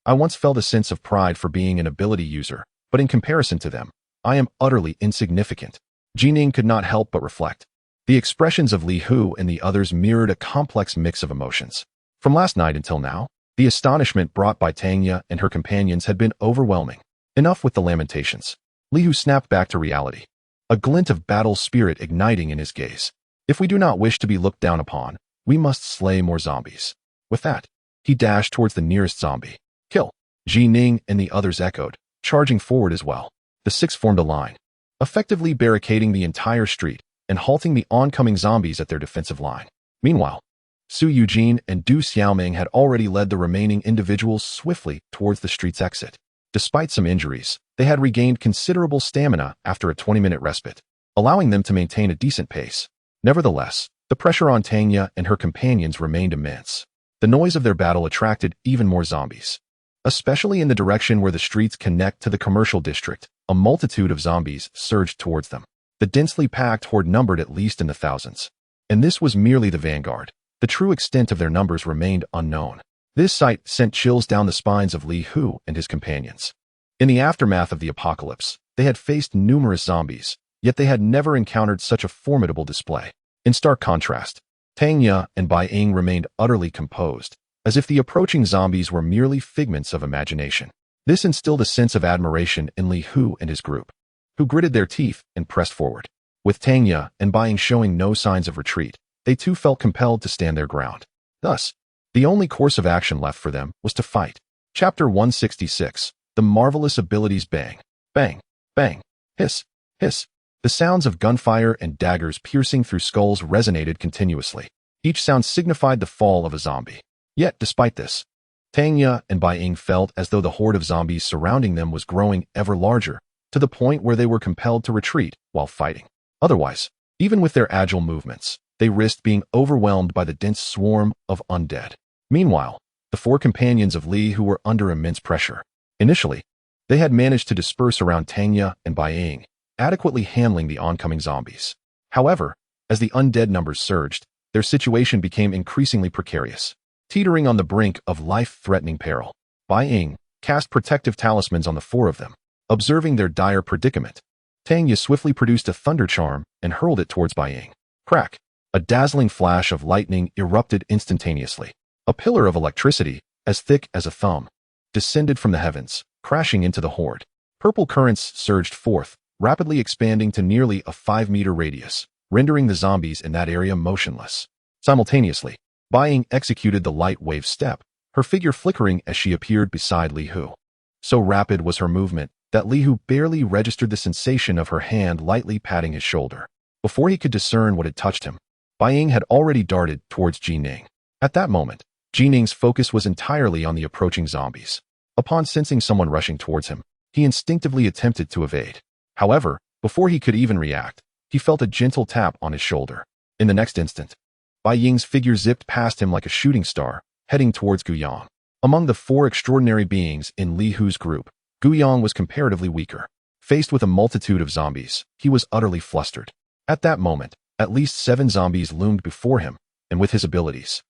I once felt a sense of pride for being an ability user, but in comparison to them, I am utterly insignificant. Jining could not help but reflect. The expressions of Li Hu and the others mirrored a complex mix of emotions. From last night until now, the astonishment brought by Tanya and her companions had been overwhelming. Enough with the lamentations. Li Hu snapped back to reality, a glint of battle spirit igniting in his gaze. If we do not wish to be looked down upon, we must slay more zombies. With that, he dashed towards the nearest zombie. Kill! Ji Ning and the others echoed, charging forward as well. The six formed a line, effectively barricading the entire street and halting the oncoming zombies at their defensive line. Meanwhile, Su Eugene and Du Xiaoming had already led the remaining individuals swiftly towards the street's exit. Despite some injuries, they had regained considerable stamina after a 20-minute respite, allowing them to maintain a decent pace. Nevertheless, the pressure on Tanya and her companions remained immense. The noise of their battle attracted even more zombies. Especially in the direction where the streets connect to the commercial district, a multitude of zombies surged towards them. The densely packed horde numbered at least in the thousands. And this was merely the vanguard. The true extent of their numbers remained unknown. This sight sent chills down the spines of Li Hu and his companions. In the aftermath of the apocalypse, they had faced numerous zombies, yet they had never encountered such a formidable display. In stark contrast, Tanya and Bai Ying remained utterly composed, as if the approaching zombies were merely figments of imagination. This instilled a sense of admiration in Li Hu and his group, who gritted their teeth and pressed forward. With Tanya and Bai Ying showing no signs of retreat, they too felt compelled to stand their ground. Thus, the only course of action left for them was to fight. Chapter 166. The Marvelous Abilities. Bang, bang, bang, hiss, hiss. The sounds of gunfire and daggers piercing through skulls resonated continuously. Each sound signified the fall of a zombie. Yet, despite this, Tanya and Bai Ying felt as though the horde of zombies surrounding them was growing ever larger, to the point where they were compelled to retreat while fighting. Otherwise, even with their agile movements, they risked being overwhelmed by the dense swarm of undead. Meanwhile, the four companions of Li Hu were under immense pressure. Initially, they had managed to disperse around Tanya and Bai Ying, adequately handling the oncoming zombies. However, as the undead numbers surged, their situation became increasingly precarious. Teetering on the brink of life-threatening peril, Bai Ying cast protective talismans on the four of them. Observing their dire predicament, Tanya swiftly produced a thunder charm and hurled it towards Bai Ying. Crack! A dazzling flash of lightning erupted instantaneously. A pillar of electricity, as thick as a thumb, descended from the heavens, crashing into the horde. Purple currents surged forth, rapidly expanding to nearly a 5-meter radius, rendering the zombies in that area motionless. Simultaneously, Bai Ying executed the light wave step, her figure flickering as she appeared beside Li Hu. So rapid was her movement that Li Hu barely registered the sensation of her hand lightly patting his shoulder. Before he could discern what had touched him, Bai Ying had already darted towards Ji Ning. At that moment, Ji Ning's focus was entirely on the approaching zombies. Upon sensing someone rushing towards him, he instinctively attempted to evade. However, before he could even react, he felt a gentle tap on his shoulder. In the next instant, Bai Ying's figure zipped past him like a shooting star, heading towards Guiyang. Among the four extraordinary beings in Li Hu's group, Guiyang was comparatively weaker. Faced with a multitude of zombies, he was utterly flustered. At that moment, at least 7 zombies loomed before him, and with his abilities,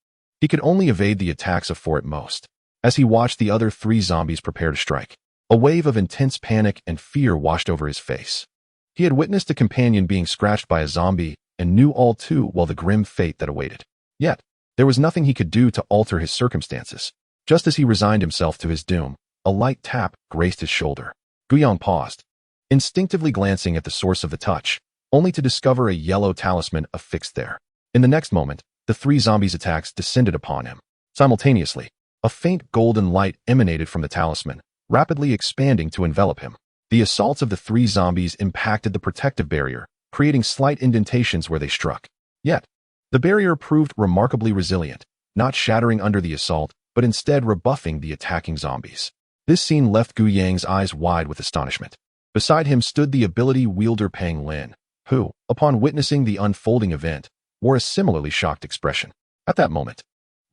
he could only evade the attacks of 4 at most. As he watched the other 3 zombies prepare to strike, a wave of intense panic and fear washed over his face. He had witnessed a companion being scratched by a zombie and knew all too well the grim fate that awaited. Yet, there was nothing he could do to alter his circumstances. Just as he resigned himself to his doom, a light tap grazed his shoulder. Guyang paused, instinctively glancing at the source of the touch, only to discover a yellow talisman affixed there. In the next moment, the 3 zombies' attacks descended upon him. Simultaneously, a faint golden light emanated from the talisman, rapidly expanding to envelop him. The assaults of the 3 zombies impacted the protective barrier, creating slight indentations where they struck. Yet, the barrier proved remarkably resilient, not shattering under the assault, but instead rebuffing the attacking zombies. This scene left Gu Yang's eyes wide with astonishment. Beside him stood the ability wielder Pang Lin, who, upon witnessing the unfolding event, wore a similarly shocked expression. At that moment,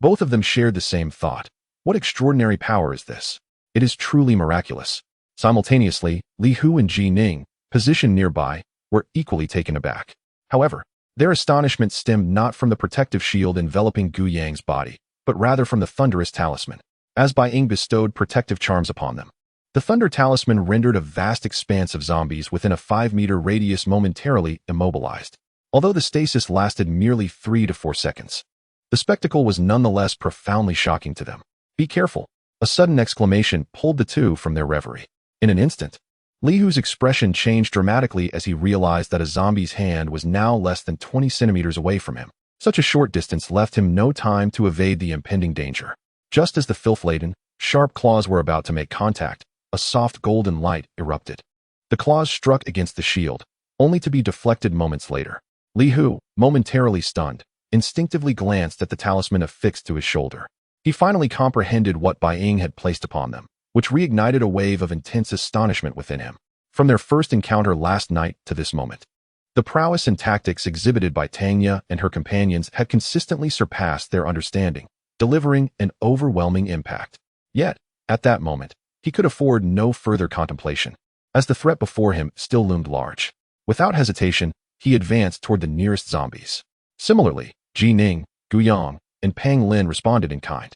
both of them shared the same thought. What extraordinary power is this? It is truly miraculous. Simultaneously, Li Hu and Ji Ning, positioned nearby, were equally taken aback. However, their astonishment stemmed not from the protective shield enveloping Gu Yang's body, but rather from the thunderous talisman, as Bai Ying bestowed protective charms upon them. The thunder talisman rendered a vast expanse of zombies within a 5-meter radius momentarily immobilized. Although the stasis lasted merely 3 to 4 seconds, the spectacle was nonetheless profoundly shocking to them. Be careful! A sudden exclamation pulled the two from their reverie. In an instant, Li Hu's expression changed dramatically as he realized that a zombie's hand was now less than 20 centimeters away from him. Such a short distance left him no time to evade the impending danger. Just as the filth-laden, sharp claws were about to make contact, a soft golden light erupted. The claws struck against the shield, only to be deflected moments later. Li Hu, momentarily stunned, instinctively glanced at the talisman affixed to his shoulder. He finally comprehended what Bai Ying had placed upon them, which reignited a wave of intense astonishment within him. From their first encounter last night to this moment, the prowess and tactics exhibited by Tanya and her companions had consistently surpassed their understanding, delivering an overwhelming impact. Yet, at that moment, he could afford no further contemplation, as the threat before him still loomed large. Without hesitation, he advanced toward the nearest zombies. Similarly, Ji Ning, Guyang, and Pang Lin responded in kind.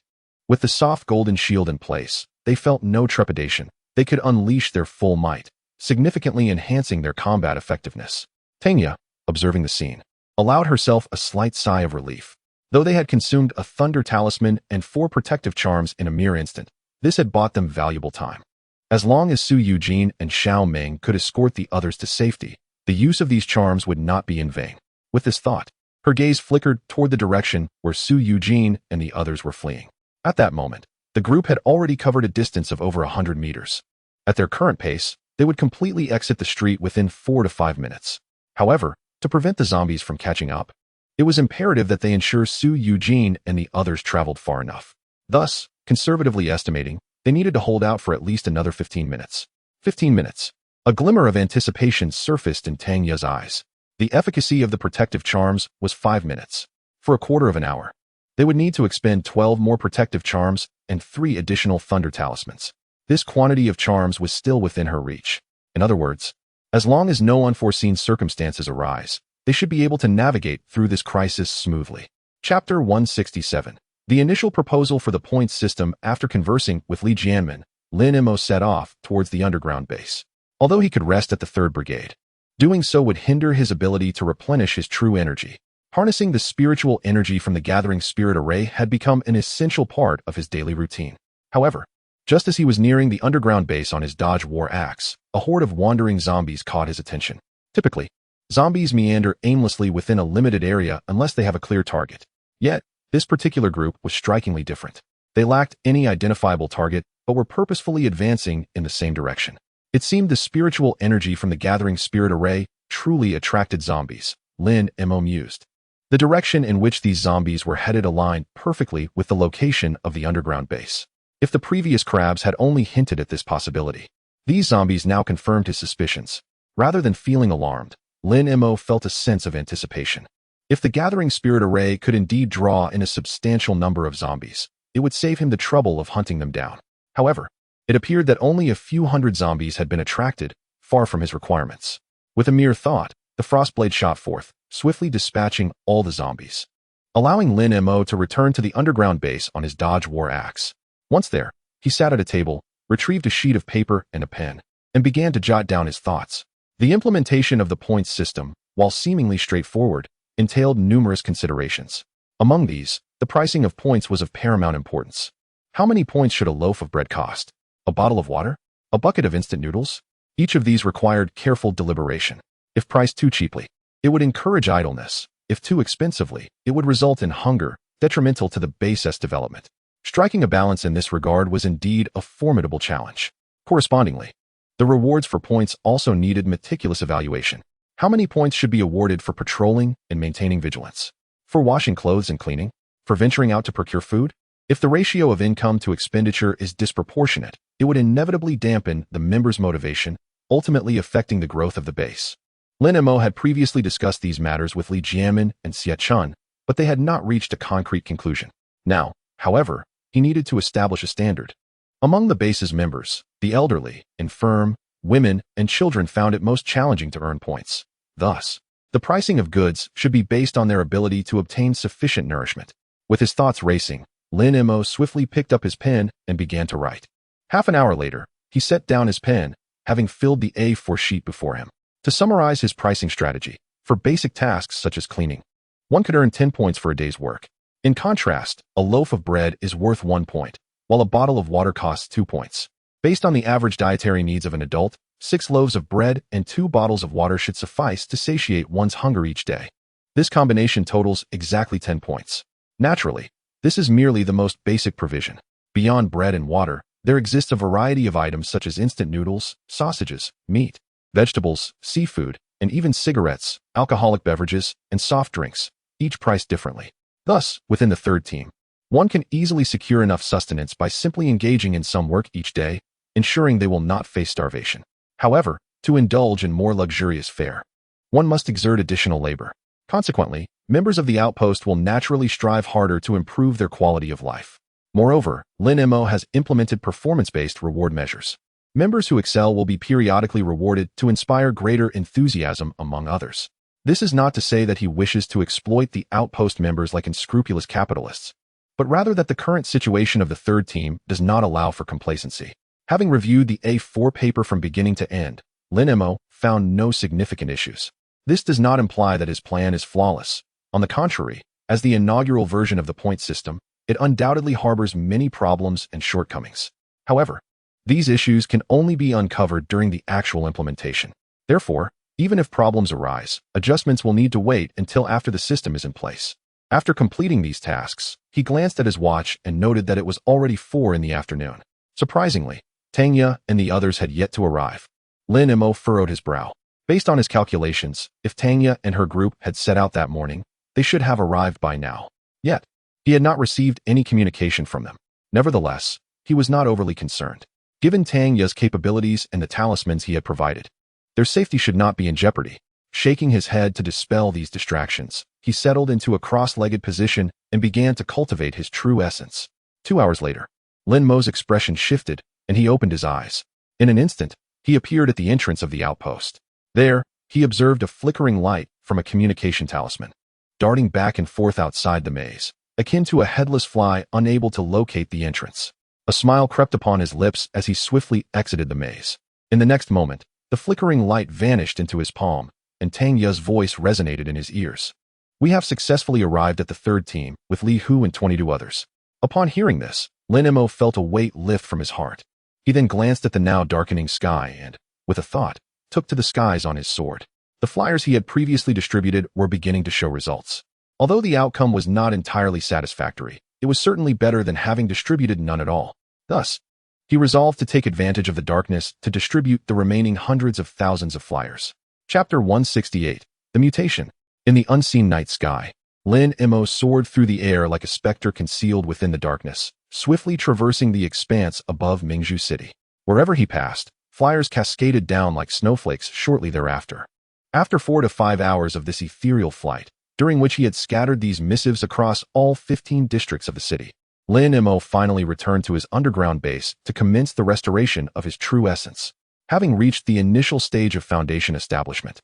With the soft golden shield in place, they felt no trepidation. They could unleash their full might, significantly enhancing their combat effectiveness. Tanya, observing the scene, allowed herself a slight sigh of relief. Though they had consumed a thunder talisman and 4 protective charms in a mere instant, this had bought them valuable time. As long as Su Yujin and Xiao Ming could escort the others to safety, the use of these charms would not be in vain. With this thought, her gaze flickered toward the direction where Su Yujin and the others were fleeing. At that moment, the group had already covered a distance of over 100 meters. At their current pace, they would completely exit the street within 4 to 5 minutes. However, to prevent the zombies from catching up, it was imperative that they ensure Su Yujin and the others traveled far enough. Thus, conservatively estimating, they needed to hold out for at least another 15 minutes. 15 minutes. A glimmer of anticipation surfaced in Tanya's eyes. The efficacy of the protective charms was 5 minutes. For a quarter of an hour, they would need to expend 12 more protective charms and 3 additional thunder talismans. This quantity of charms was still within her reach. In other words, as long as no unforeseen circumstances arise, they should be able to navigate through this crisis smoothly. Chapter 167. The initial proposal for the points system. After conversing with Li Jianmin, Lin Mo set off towards the underground base. Although he could rest at the 3rd Brigade, doing so would hinder his ability to replenish his true energy. Harnessing the spiritual energy from the gathering spirit array had become an essential part of his daily routine. However, just as he was nearing the underground base on his dodge war axe, a horde of wandering zombies caught his attention. Typically, zombies meander aimlessly within a limited area unless they have a clear target. Yet, this particular group was strikingly different. They lacked any identifiable target, but were purposefully advancing in the same direction. It seemed the spiritual energy from the gathering spirit array truly attracted zombies, Lin Mo mused. The direction in which these zombies were headed aligned perfectly with the location of the underground base. If the previous crabs had only hinted at this possibility, these zombies now confirmed his suspicions. Rather than feeling alarmed, Lin Mo felt a sense of anticipation. If the gathering spirit array could indeed draw in a substantial number of zombies, it would save him the trouble of hunting them down. However, it appeared that only a few hundred zombies had been attracted, far from his requirements. With a mere thought, the frostblade shot forth, swiftly dispatching all the zombies, allowing Lin Mo to return to the underground base on his Dodge war axe. Once there, he sat at a table, retrieved a sheet of paper and a pen, and began to jot down his thoughts. The implementation of the points system, while seemingly straightforward, entailed numerous considerations. Among these, the pricing of points was of paramount importance. How many points should a loaf of bread cost? A bottle of water? A bucket of instant noodles? Each of these required careful deliberation. If priced too cheaply, it would encourage idleness. If too expensively, it would result in hunger, detrimental to the base's development. Striking a balance in this regard was indeed a formidable challenge. Correspondingly, the rewards for points also needed meticulous evaluation. How many points should be awarded for patrolling and maintaining vigilance? For washing clothes and cleaning? For venturing out to procure food? If the ratio of income to expenditure is disproportionate, it would inevitably dampen the members' motivation, ultimately affecting the growth of the base. Lin Mo had previously discussed these matters with Li Jiamin and Xie Chun, but they had not reached a concrete conclusion. Now, however, he needed to establish a standard. Among the base's members, the elderly, infirm, women, and children found it most challenging to earn points. Thus, the pricing of goods should be based on their ability to obtain sufficient nourishment. With his thoughts racing, Lin Mo swiftly picked up his pen and began to write. Half an hour later, he set down his pen, having filled the A4 sheet before him. To summarize his pricing strategy, for basic tasks such as cleaning, one could earn 10 points for a day's work. In contrast, a loaf of bread is worth 1 point, while a bottle of water costs 2 points. Based on the average dietary needs of an adult, 6 loaves of bread and 2 bottles of water should suffice to satiate one's hunger each day. This combination totals exactly 10 points. Naturally, this is merely the most basic provision. Beyond bread and water, there exists a variety of items such as instant noodles, sausages, meat, vegetables, seafood, and even cigarettes, alcoholic beverages, and soft drinks, each priced differently. Thus, within the third team, one can easily secure enough sustenance by simply engaging in some work each day, ensuring they will not face starvation. However, to indulge in more luxurious fare, one must exert additional labor. Consequently, members of the outpost will naturally strive harder to improve their quality of life. Moreover, Lin Mo has implemented performance-based reward measures. Members who excel will be periodically rewarded to inspire greater enthusiasm among others. This is not to say that he wishes to exploit the outpost members like unscrupulous capitalists, but rather that the current situation of the third team does not allow for complacency. Having reviewed the A4 paper from beginning to end, Lin Mo found no significant issues. This does not imply that his plan is flawless. On the contrary, as the inaugural version of the point system, it undoubtedly harbors many problems and shortcomings. However, these issues can only be uncovered during the actual implementation. Therefore, even if problems arise, adjustments will need to wait until after the system is in place. After completing these tasks, he glanced at his watch and noted that it was already 4 in the afternoon. Surprisingly, Tangya and the others had yet to arrive. Lin Mo furrowed his brow. Based on his calculations, if Tangya and her group had set out that morning, they should have arrived by now. Yet, he had not received any communication from them. Nevertheless, he was not overly concerned. Given Tangya's capabilities and the talismans he had provided, their safety should not be in jeopardy. Shaking his head to dispel these distractions, he settled into a cross-legged position and began to cultivate his true essence. 2 hours later, Lin Mo's expression shifted, and he opened his eyes. In an instant, he appeared at the entrance of the outpost. There, he observed a flickering light from a communication talisman, darting back and forth outside the maze, akin to a headless fly unable to locate the entrance. A smile crept upon his lips as he swiftly exited the maze. In the next moment, the flickering light vanished into his palm, and Tangya's voice resonated in his ears. We have successfully arrived at the third team, with Li Hu and 22 others. Upon hearing this, Lin Mo felt a weight lift from his heart. He then glanced at the now darkening sky and, with a thought, took to the skies on his sword. The flyers he had previously distributed were beginning to show results. Although the outcome was not entirely satisfactory, it was certainly better than having distributed none at all. Thus, he resolved to take advantage of the darkness to distribute the remaining hundreds of thousands of flyers. Chapter 168. The Mutation. In the unseen night sky, Lin Mo soared through the air like a specter concealed within the darkness, swiftly traversing the expanse above Mingzhu City. Wherever he passed, flyers cascaded down like snowflakes shortly thereafter. After 4 to 5 hours of this ethereal flight, during which he had scattered these missives across all 15 districts of the city, Lin Mo finally returned to his underground base to commence the restoration of his true essence. having reached the initial stage of foundation establishment.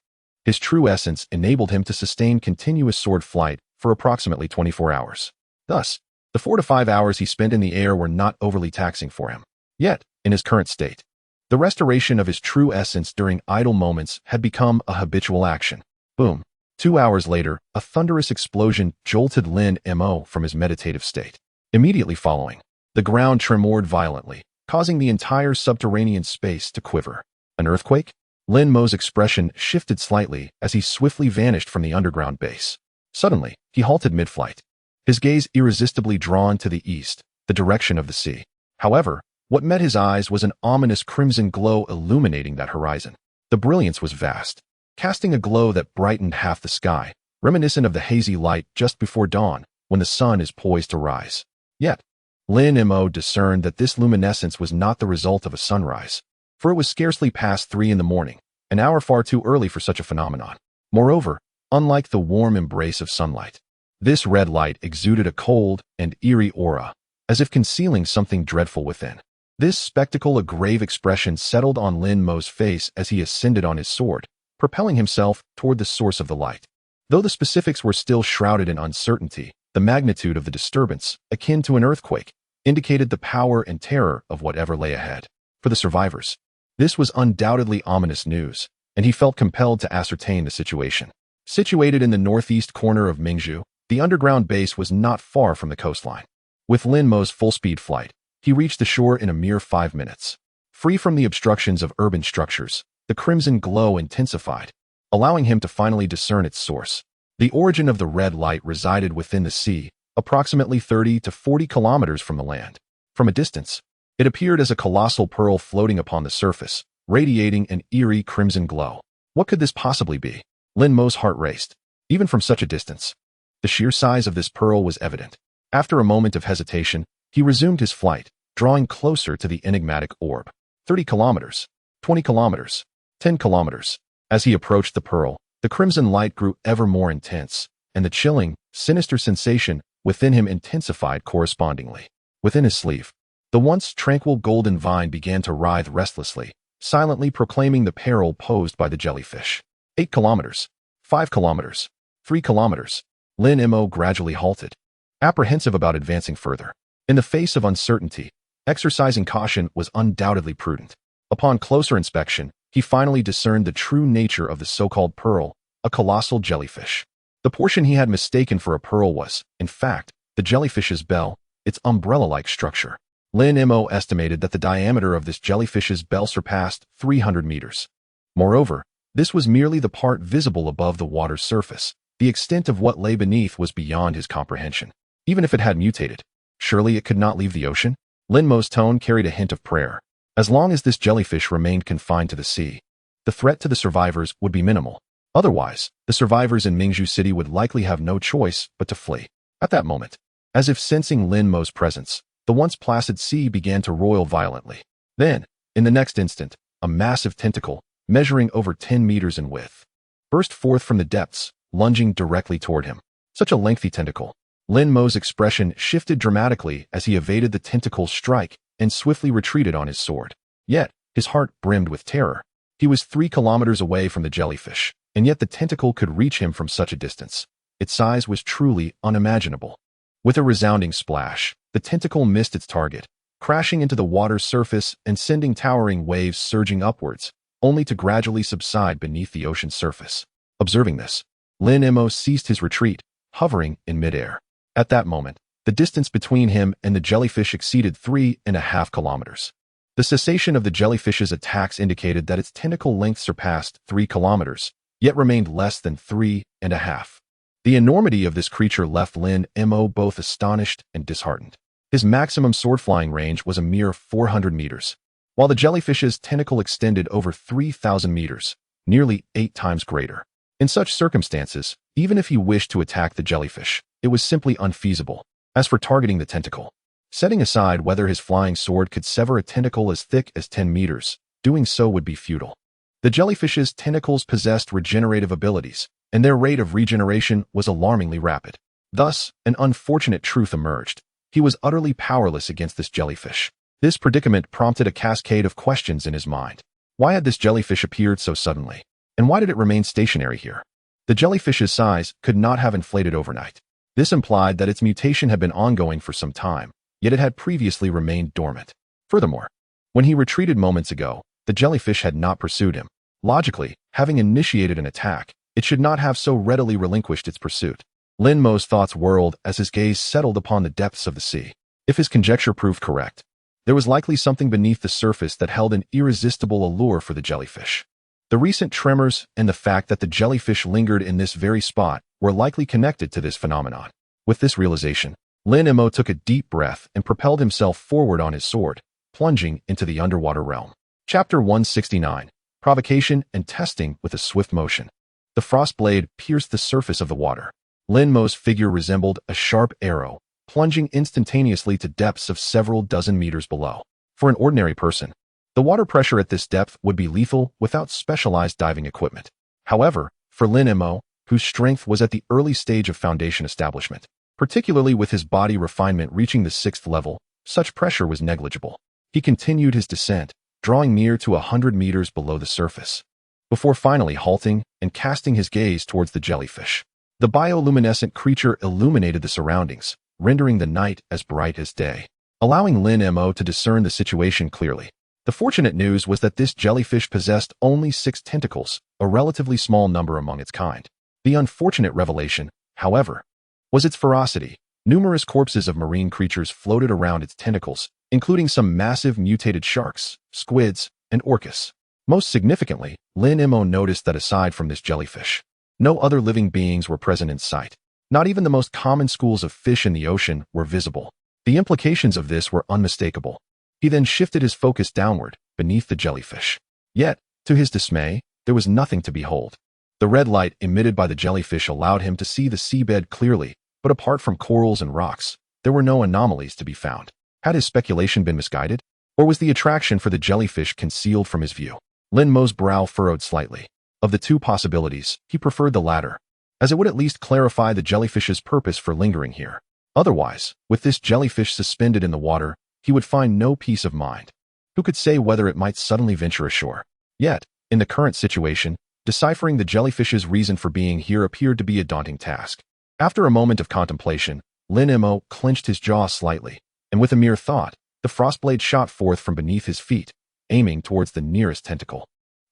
His true essence enabled him to sustain continuous sword flight for approximately 24 hours. Thus, the 4 to 5 hours he spent in the air were not overly taxing for him. Yet, in his current state, the restoration of his true essence during idle moments had become a habitual action. Boom. 2 hours later, a thunderous explosion jolted Lin Mo from his meditative state. Immediately following, the ground tremored violently, causing the entire subterranean space to quiver. An earthquake? Lin Mo's expression shifted slightly as he swiftly vanished from the underground base. Suddenly, he halted mid-flight, his gaze irresistibly drawn to the east, the direction of the sea. However, what met his eyes was an ominous crimson glow illuminating that horizon. The brilliance was vast, casting a glow that brightened half the sky, reminiscent of the hazy light just before dawn when the sun is poised to rise. Yet, Lin Mo discerned that this luminescence was not the result of a sunrise, for it was scarcely past 3 in the morning, an hour far too early for such a phenomenon. Moreover, unlike the warm embrace of sunlight, this red light exuded a cold and eerie aura, as if concealing something dreadful within. This spectacle, a grave expression settled on Lin Mo's face as he ascended on his sword, propelling himself toward the source of the light. Though the specifics were still shrouded in uncertainty, the magnitude of the disturbance, akin to an earthquake, indicated the power and terror of whatever lay ahead. For the survivors, this was undoubtedly ominous news, and he felt compelled to ascertain the situation. Situated in the northeast corner of Mingzhu, the underground base was not far from the coastline. With Lin Mo's full-speed flight, he reached the shore in a mere 5 minutes. Free from the obstructions of urban structures, the crimson glow intensified, allowing him to finally discern its source. The origin of the red light resided within the sea, approximately 30 to 40 kilometers from the land. From a distance, it appeared as a colossal pearl floating upon the surface, radiating an eerie crimson glow. What could this possibly be? Lin Mo's heart raced. Even from such a distance, the sheer size of this pearl was evident. After a moment of hesitation, he resumed his flight, drawing closer to the enigmatic orb. 30 kilometers, 20 kilometers, 10 kilometers. As he approached the pearl, the crimson light grew ever more intense, and the chilling, sinister sensation within him intensified correspondingly. Within his sleeve, the once tranquil golden vine began to writhe restlessly, silently proclaiming the peril posed by the jellyfish. 8 kilometers, 5 kilometers, 3 kilometers. Lin Mo gradually halted, apprehensive about advancing further. In the face of uncertainty, exercising caution was undoubtedly prudent. Upon closer inspection, he finally discerned the true nature of the so-called pearl, a colossal jellyfish. The portion he had mistaken for a pearl was, in fact, the jellyfish's bell, its umbrella-like structure. Lin Mo estimated that the diameter of this jellyfish's bell surpassed 300 meters. Moreover, this was merely the part visible above the water's surface. The extent of what lay beneath was beyond his comprehension. Even if it had mutated, surely it could not leave the ocean? Lin Mo's tone carried a hint of prayer. As long as this jellyfish remained confined to the sea, the threat to the survivors would be minimal. Otherwise, the survivors in Mingzhu City would likely have no choice but to flee. At that moment, as if sensing Lin Mo's presence, the once placid sea began to roil violently. Then, in the next instant, a massive tentacle, measuring over 10 meters in width, burst forth from the depths, lunging directly toward him. Such a lengthy tentacle. Lin Mo's expression shifted dramatically as he evaded the tentacle's strike and swiftly retreated on his sword. Yet, his heart brimmed with terror. He was 3 kilometers away from the jellyfish, and yet the tentacle could reach him from such a distance. Its size was truly unimaginable. With a resounding splash, the tentacle missed its target, crashing into the water's surface and sending towering waves surging upwards, only to gradually subside beneath the ocean's surface. Observing this, Lin Mo ceased his retreat, hovering in midair. At that moment, the distance between him and the jellyfish exceeded 3.5 kilometers. The cessation of the jellyfish's attacks indicated that its tentacle length surpassed 3 kilometers, yet remained less than 3.5. The enormity of this creature left Lin Mo both astonished and disheartened. His maximum sword-flying range was a mere 400 meters, while the jellyfish's tentacle extended over 3,000 meters, nearly 8 times greater. In such circumstances, even if he wished to attack the jellyfish, it was simply unfeasible. As for targeting the tentacle, setting aside whether his flying sword could sever a tentacle as thick as 10 meters, doing so would be futile. The jellyfish's tentacles possessed regenerative abilities, and their rate of regeneration was alarmingly rapid. Thus, an unfortunate truth emerged. He was utterly powerless against this jellyfish. This predicament prompted a cascade of questions in his mind. Why had this jellyfish appeared so suddenly? And why did it remain stationary here? The jellyfish's size could not have inflated overnight. This implied that its mutation had been ongoing for some time, yet it had previously remained dormant. Furthermore, when he retreated moments ago, the jellyfish had not pursued him. Logically, having initiated an attack, it should not have so readily relinquished its pursuit. Lin Mo's thoughts whirled as his gaze settled upon the depths of the sea. If his conjecture proved correct, there was likely something beneath the surface that held an irresistible allure for the jellyfish. The recent tremors and the fact that the jellyfish lingered in this very spot were likely connected to this phenomenon. With this realization, Lin Mo took a deep breath and propelled himself forward on his sword, plunging into the underwater realm. Chapter 169. Provocation and Testing with a Swift Motion. The frost blade pierced the surface of the water. Lin Mo's figure resembled a sharp arrow, plunging instantaneously to depths of several dozen meters below. For an ordinary person, the water pressure at this depth would be lethal without specialized diving equipment. However, for Lin Mo, whose strength was at the early stage of foundation establishment, particularly with his body refinement reaching the 6th level, such pressure was negligible. He continued his descent, drawing near to 100 meters below the surface, before finally halting and casting his gaze towards the jellyfish. The bioluminescent creature illuminated the surroundings, rendering the night as bright as day, allowing Lin Mo to discern the situation clearly. The fortunate news was that this jellyfish possessed only 6 tentacles, a relatively small number among its kind. The unfortunate revelation, however, was its ferocity. Numerous corpses of marine creatures floated around its tentacles, including some massive mutated sharks, squids, and orcas. Most significantly, Lin Mo noticed that aside from this jellyfish, no other living beings were present in sight. Not even the most common schools of fish in the ocean were visible. The implications of this were unmistakable. He then shifted his focus downward, beneath the jellyfish. Yet, to his dismay, there was nothing to behold. The red light emitted by the jellyfish allowed him to see the seabed clearly, but apart from corals and rocks, there were no anomalies to be found. Had his speculation been misguided? Or was the attraction for the jellyfish concealed from his view? Lin Mo's brow furrowed slightly. Of the two possibilities, he preferred the latter, as it would at least clarify the jellyfish's purpose for lingering here. Otherwise, with this jellyfish suspended in the water, he would find no peace of mind. Who could say whether it might suddenly venture ashore? Yet, in the current situation, deciphering the jellyfish's reason for being here appeared to be a daunting task. After a moment of contemplation, Lin Mo clenched his jaw slightly, and with a mere thought, the frostblade shot forth from beneath his feet, aiming towards the nearest tentacle.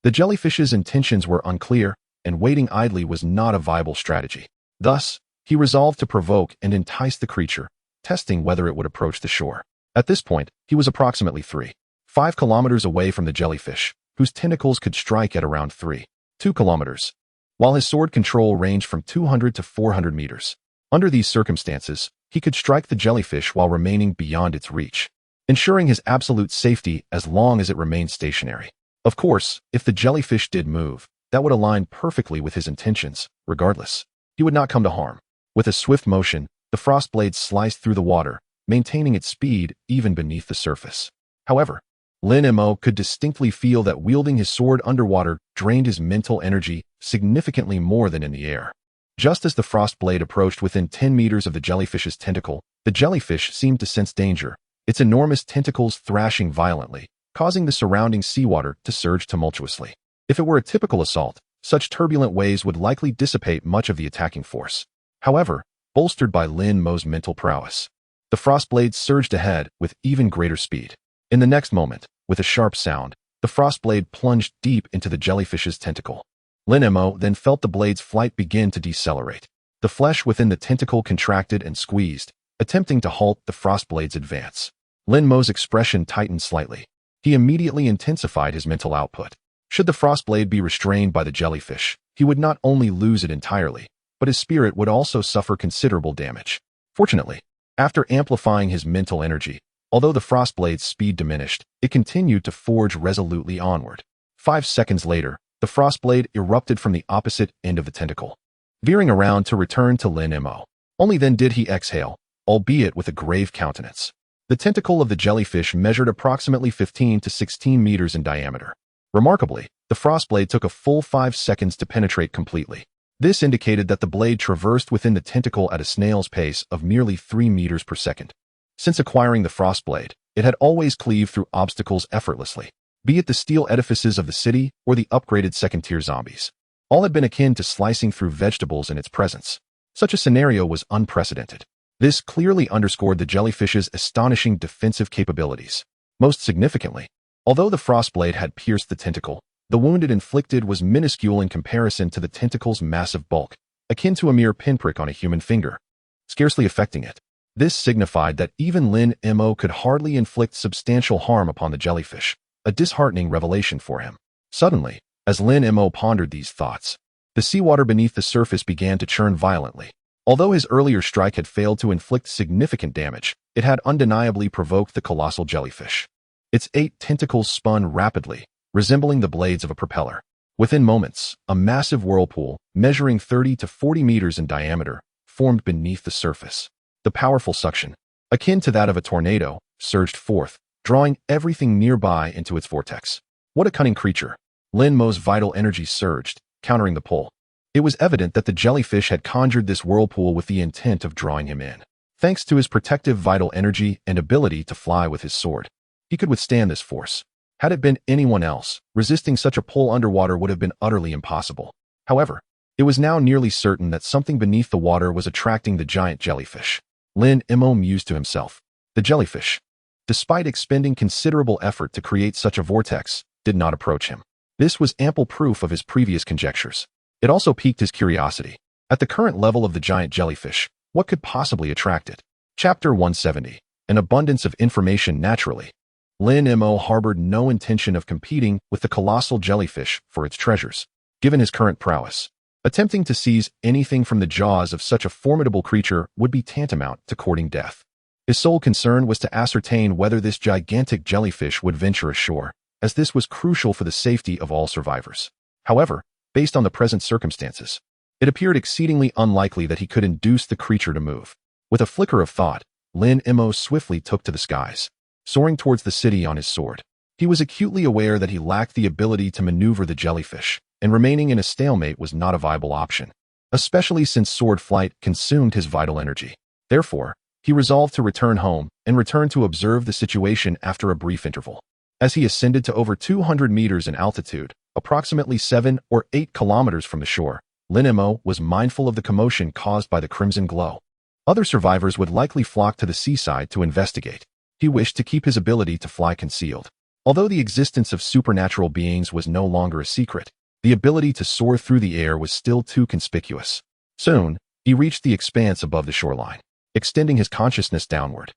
The jellyfish's intentions were unclear, and waiting idly was not a viable strategy. Thus, he resolved to provoke and entice the creature, testing whether it would approach the shore. At this point, he was approximately 3.5 kilometers away from the jellyfish, whose tentacles could strike at around 3.2 kilometers, while his sword control ranged from 200 to 400 meters. Under these circumstances, he could strike the jellyfish while remaining beyond its reach, ensuring his absolute safety as long as it remained stationary. Of course, if the jellyfish did move, that would align perfectly with his intentions. Regardless, he would not come to harm. With a swift motion, the frostblade sliced through the water, maintaining its speed even beneath the surface. However, Lin Mo could distinctly feel that wielding his sword underwater drained his mental energy significantly more than in the air. Just as the frostblade approached within 10 meters of the jellyfish's tentacle, the jellyfish seemed to sense danger, its enormous tentacles thrashing violently, causing the surrounding seawater to surge tumultuously. If it were a typical assault, such turbulent waves would likely dissipate much of the attacking force. However, bolstered by Lin Mo's mental prowess, the frostblade surged ahead with even greater speed. In the next moment, with a sharp sound, the frostblade plunged deep into the jellyfish's tentacle. Lin Mo then felt the blade's flight begin to decelerate. The flesh within the tentacle contracted and squeezed, attempting to halt the frostblade's advance. Lin Mo's expression tightened slightly. He immediately intensified his mental output. Should the frostblade be restrained by the jellyfish, he would not only lose it entirely, but his spirit would also suffer considerable damage. Fortunately, after amplifying his mental energy, although the frostblade's speed diminished, it continued to forge resolutely onward. 5 seconds later, the frostblade erupted from the opposite end of the tentacle, veering around to return to Lin Mo. Only then did he exhale, albeit with a grave countenance. The tentacle of the jellyfish measured approximately 15 to 16 meters in diameter. Remarkably, the frostblade took a full 5 seconds to penetrate completely. This indicated that the blade traversed within the tentacle at a snail's pace of merely 3 meters per second. Since acquiring the frostblade, it had always cleaved through obstacles effortlessly. be it the steel edifices of the city or the upgraded second-tier zombies. All had been akin to slicing through vegetables in its presence. Such a scenario was unprecedented. This clearly underscored the jellyfish's astonishing defensive capabilities. Most significantly, although the frostblade had pierced the tentacle, the wound it inflicted was minuscule in comparison to the tentacle's massive bulk, akin to a mere pinprick on a human finger, scarcely affecting it. This signified that even Lin Mo could hardly inflict substantial harm upon the jellyfish, a disheartening revelation for him. Suddenly, as Lin Mo pondered these thoughts, the seawater beneath the surface began to churn violently. Although his earlier strike had failed to inflict significant damage, it had undeniably provoked the colossal jellyfish. Its 8 tentacles spun rapidly, resembling the blades of a propeller. Within moments, a massive whirlpool, measuring 30 to 40 meters in diameter, formed beneath the surface. The powerful suction, akin to that of a tornado, surged forth, drawing everything nearby into its vortex. What a cunning creature! Lin Mo's vital energy surged, countering the pull. It was evident that the jellyfish had conjured this whirlpool with the intent of drawing him in. Thanks to his protective vital energy and ability to fly with his sword, he could withstand this force. Had it been anyone else, resisting such a pull underwater would have been utterly impossible. However, it was now nearly certain that something beneath the water was attracting the giant jellyfish. Lin Mo mused to himself. The jellyfish, despite expending considerable effort to create such a vortex, did not approach him. This was ample proof of his previous conjectures. It also piqued his curiosity. At the current level of the giant jellyfish, what could possibly attract it? Chapter 170. An abundance of information naturally. Lin Mo harbored no intention of competing with the colossal jellyfish for its treasures. Given his current prowess, attempting to seize anything from the jaws of such a formidable creature would be tantamount to courting death. His sole concern was to ascertain whether this gigantic jellyfish would venture ashore, as this was crucial for the safety of all survivors. However, based on the present circumstances, it appeared exceedingly unlikely that he could induce the creature to move. With a flicker of thought, Lin Mo swiftly took to the skies, soaring towards the city on his sword. He was acutely aware that he lacked the ability to maneuver the jellyfish, and remaining in a stalemate was not a viable option, especially since sword flight consumed his vital energy. Therefore, he resolved to return home and return to observe the situation after a brief interval. As he ascended to over 200 meters in altitude, approximately 7 or 8 kilometers from the shore, Lin Mo was mindful of the commotion caused by the crimson glow. Other survivors would likely flock to the seaside to investigate. He wished to keep his ability to fly concealed. Although the existence of supernatural beings was no longer a secret, the ability to soar through the air was still too conspicuous. Soon, he reached the expanse above the shoreline. Extending his consciousness downward,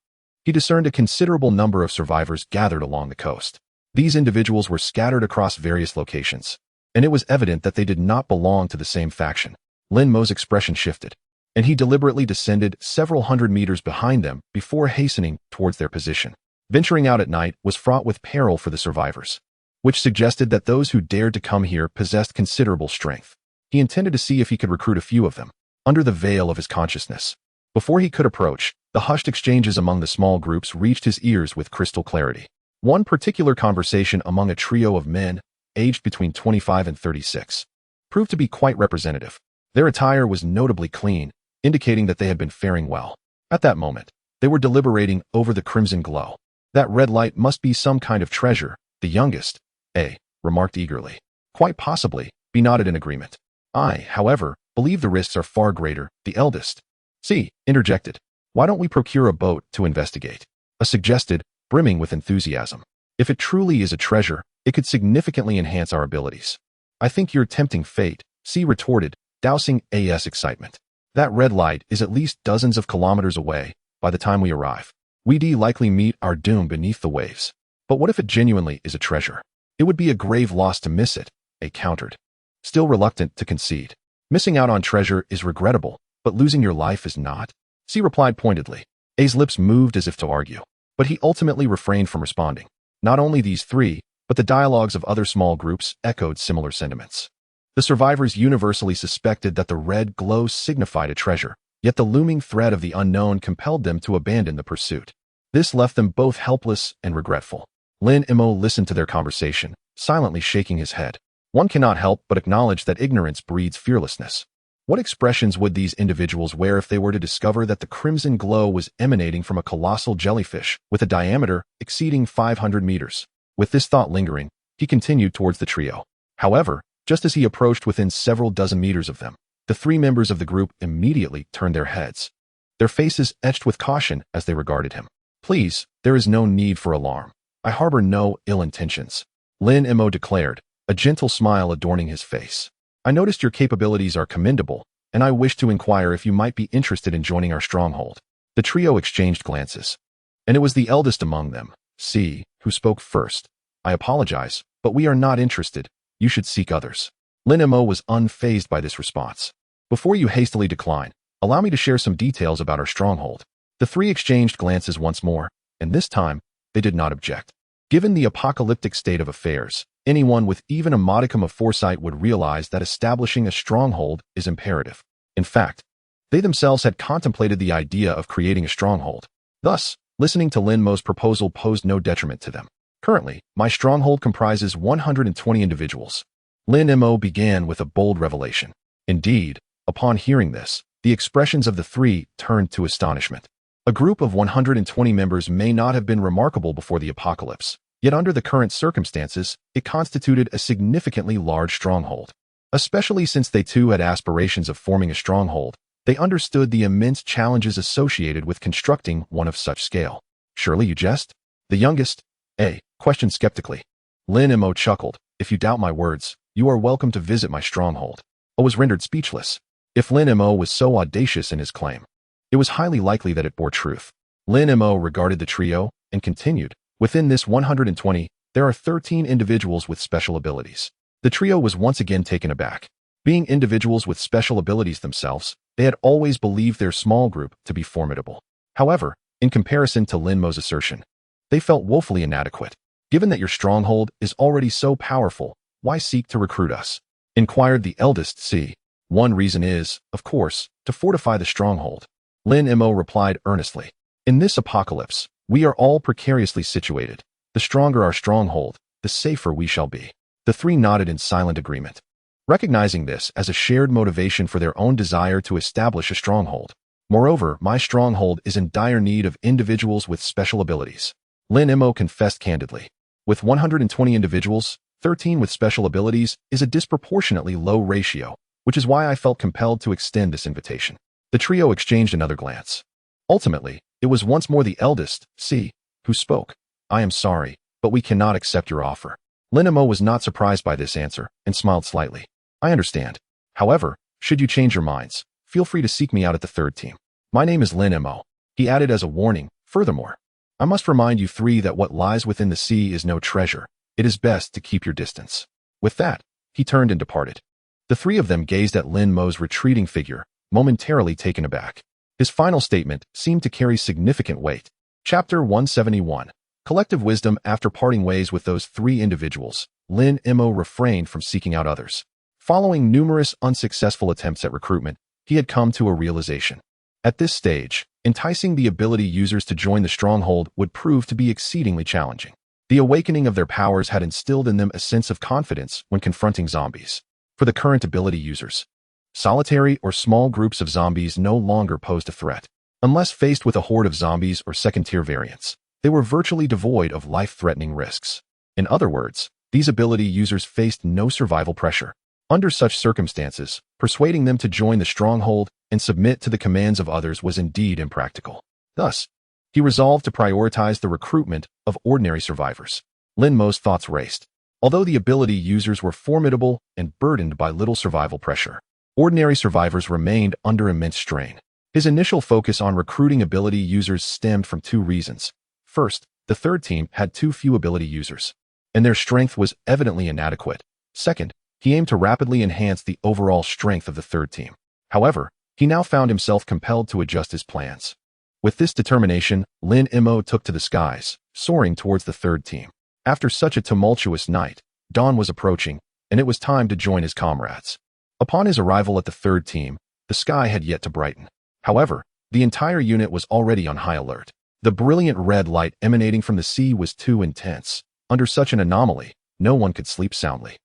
he discerned a considerable number of survivors gathered along the coast. These individuals were scattered across various locations, and it was evident that they did not belong to the same faction. Lin Mo's expression shifted, and he deliberately descended several hundred meters behind them before hastening towards their position. Venturing out at night was fraught with peril for the survivors, which suggested that those who dared to come here possessed considerable strength. He intended to see if he could recruit a few of them, under the veil of his consciousness. Before he could approach, the hushed exchanges among the small groups reached his ears with crystal clarity. One particular conversation among a trio of men, aged between 25 and 36, proved to be quite representative. Their attire was notably clean, indicating that they had been faring well. At that moment, they were deliberating over the crimson glow. That red light must be some kind of treasure, the youngest, A, remarked eagerly. Quite possibly, B nodded in agreement. I, however, believe the risks are far greater, the eldest, C, interjected. Why don't we procure a boat to investigate? A suggested, brimming with enthusiasm. If it truly is a treasure, it could significantly enhance our abilities. I think you're tempting fate, C retorted, dousing A's excitement. That red light is at least dozens of kilometers away by the time we arrive. We'd likely meet our doom beneath the waves. But what if it genuinely is a treasure? It would be a grave loss to miss it, A countered, still reluctant to concede. Missing out on treasure is regrettable, but losing your life is not, C replied pointedly. A's lips moved as if to argue, but he ultimately refrained from responding. Not only these three, but the dialogues of other small groups echoed similar sentiments. The survivors universally suspected that the red glow signified a treasure, yet the looming threat of the unknown compelled them to abandon the pursuit. This left them both helpless and regretful. Lin Mo listened to their conversation, silently shaking his head. One cannot help but acknowledge that ignorance breeds fearlessness. What expressions would these individuals wear if they were to discover that the crimson glow was emanating from a colossal jellyfish with a diameter exceeding 500 meters? With this thought lingering, He continued towards the trio. However, just as he approached within several dozen meters of them, the three members of the group immediately turned their heads, their faces etched with caution as they regarded him. Please, there is no need for alarm. I harbor no ill intentions, Lin Mo declared, a gentle smile adorning his face. I noticed your capabilities are commendable, and I wish to inquire if you might be interested in joining our stronghold. The trio exchanged glances, and it was the eldest among them, C, who spoke first. I apologize, but we are not interested. You should seek others. Lin Mo was unfazed by this response. Before you hastily decline, allow me to share some details about our stronghold. The three exchanged glances once more, and this time, they did not object. Given the apocalyptic state of affairs, anyone with even a modicum of foresight would realize that establishing a stronghold is imperative. In fact, they themselves had contemplated the idea of creating a stronghold. Thus, listening to Lin Mo's proposal posed no detriment to them. Currently, my stronghold comprises 120 individuals. Lin Mo began with a bold revelation. Indeed, upon hearing this, the expressions of the three turned to astonishment. A group of 120 members may not have been remarkable before the apocalypse, yet under the current circumstances, it constituted a significantly large stronghold. Especially since they too had aspirations of forming a stronghold, they understood the immense challenges associated with constructing one of such scale. Surely you jest? The youngest, A, questioned skeptically. Lin Mo chuckled. If you doubt my words, you are welcome to visit my stronghold. O was rendered speechless. If Lin Mo was so audacious in his claim, it was highly likely that it bore truth. Lin Mo regarded the trio and continued, within this 120, there are 13 individuals with special abilities. The trio was once again taken aback. Being individuals with special abilities themselves, they had always believed their small group to be formidable. However, in comparison to Lin Mo's assertion, they felt woefully inadequate. Given that your stronghold is already so powerful, why seek to recruit us? Inquired the eldest C. One reason is, of course, to fortify the stronghold. Lin Mo replied earnestly. In this apocalypse, we are all precariously situated. The stronger our stronghold, the safer we shall be. The three nodded in silent agreement, recognizing this as a shared motivation for their own desire to establish a stronghold. Moreover, my stronghold is in dire need of individuals with special abilities. Lin Mo confessed candidly. With 120 individuals, 13 with special abilities is a disproportionately low ratio, which is why I felt compelled to extend this invitation. The trio exchanged another glance. Ultimately, it was once more the eldest, C, who spoke. I am sorry, but we cannot accept your offer. Lin Mo was not surprised by this answer and smiled slightly. I understand. However, should you change your minds, feel free to seek me out at the third team. My name is Lin Mo. He added as a warning. Furthermore, I must remind you three that what lies within the sea is no treasure. It is best to keep your distance. With that, he turned and departed. The three of them gazed at Lin Mo's retreating figure, momentarily taken aback. His final statement seemed to carry significant weight. Chapter 171. Collective wisdom. After parting ways with those three individuals, Lin Mo refrained from seeking out others. Following numerous unsuccessful attempts at recruitment, he had come to a realization. At this stage, enticing the ability users to join the stronghold would prove to be exceedingly challenging. The awakening of their powers had instilled in them a sense of confidence when confronting zombies. For the current ability users, solitary or small groups of zombies no longer posed a threat. Unless faced with a horde of zombies or second-tier variants, they were virtually devoid of life-threatening risks. In other words, these ability users faced no survival pressure. Under such circumstances, persuading them to join the stronghold and submit to the commands of others was indeed impractical. Thus, he resolved to prioritize the recruitment of ordinary survivors. Lin Mo's thoughts raced. Although the ability users were formidable and burdened by little survival pressure, ordinary survivors remained under immense strain. His initial focus on recruiting ability users stemmed from two reasons. First, the third team had too few ability users, and their strength was evidently inadequate. Second, he aimed to rapidly enhance the overall strength of the third team. However, he now found himself compelled to adjust his plans. With this determination, Lin Mo took to the skies, soaring towards the third team. After such a tumultuous night, dawn was approaching, and it was time to join his comrades. Upon his arrival at the third team, the sky had yet to brighten. However, the entire unit was already on high alert. The brilliant red light emanating from the sea was too intense. Under such an anomaly, no one could sleep soundly.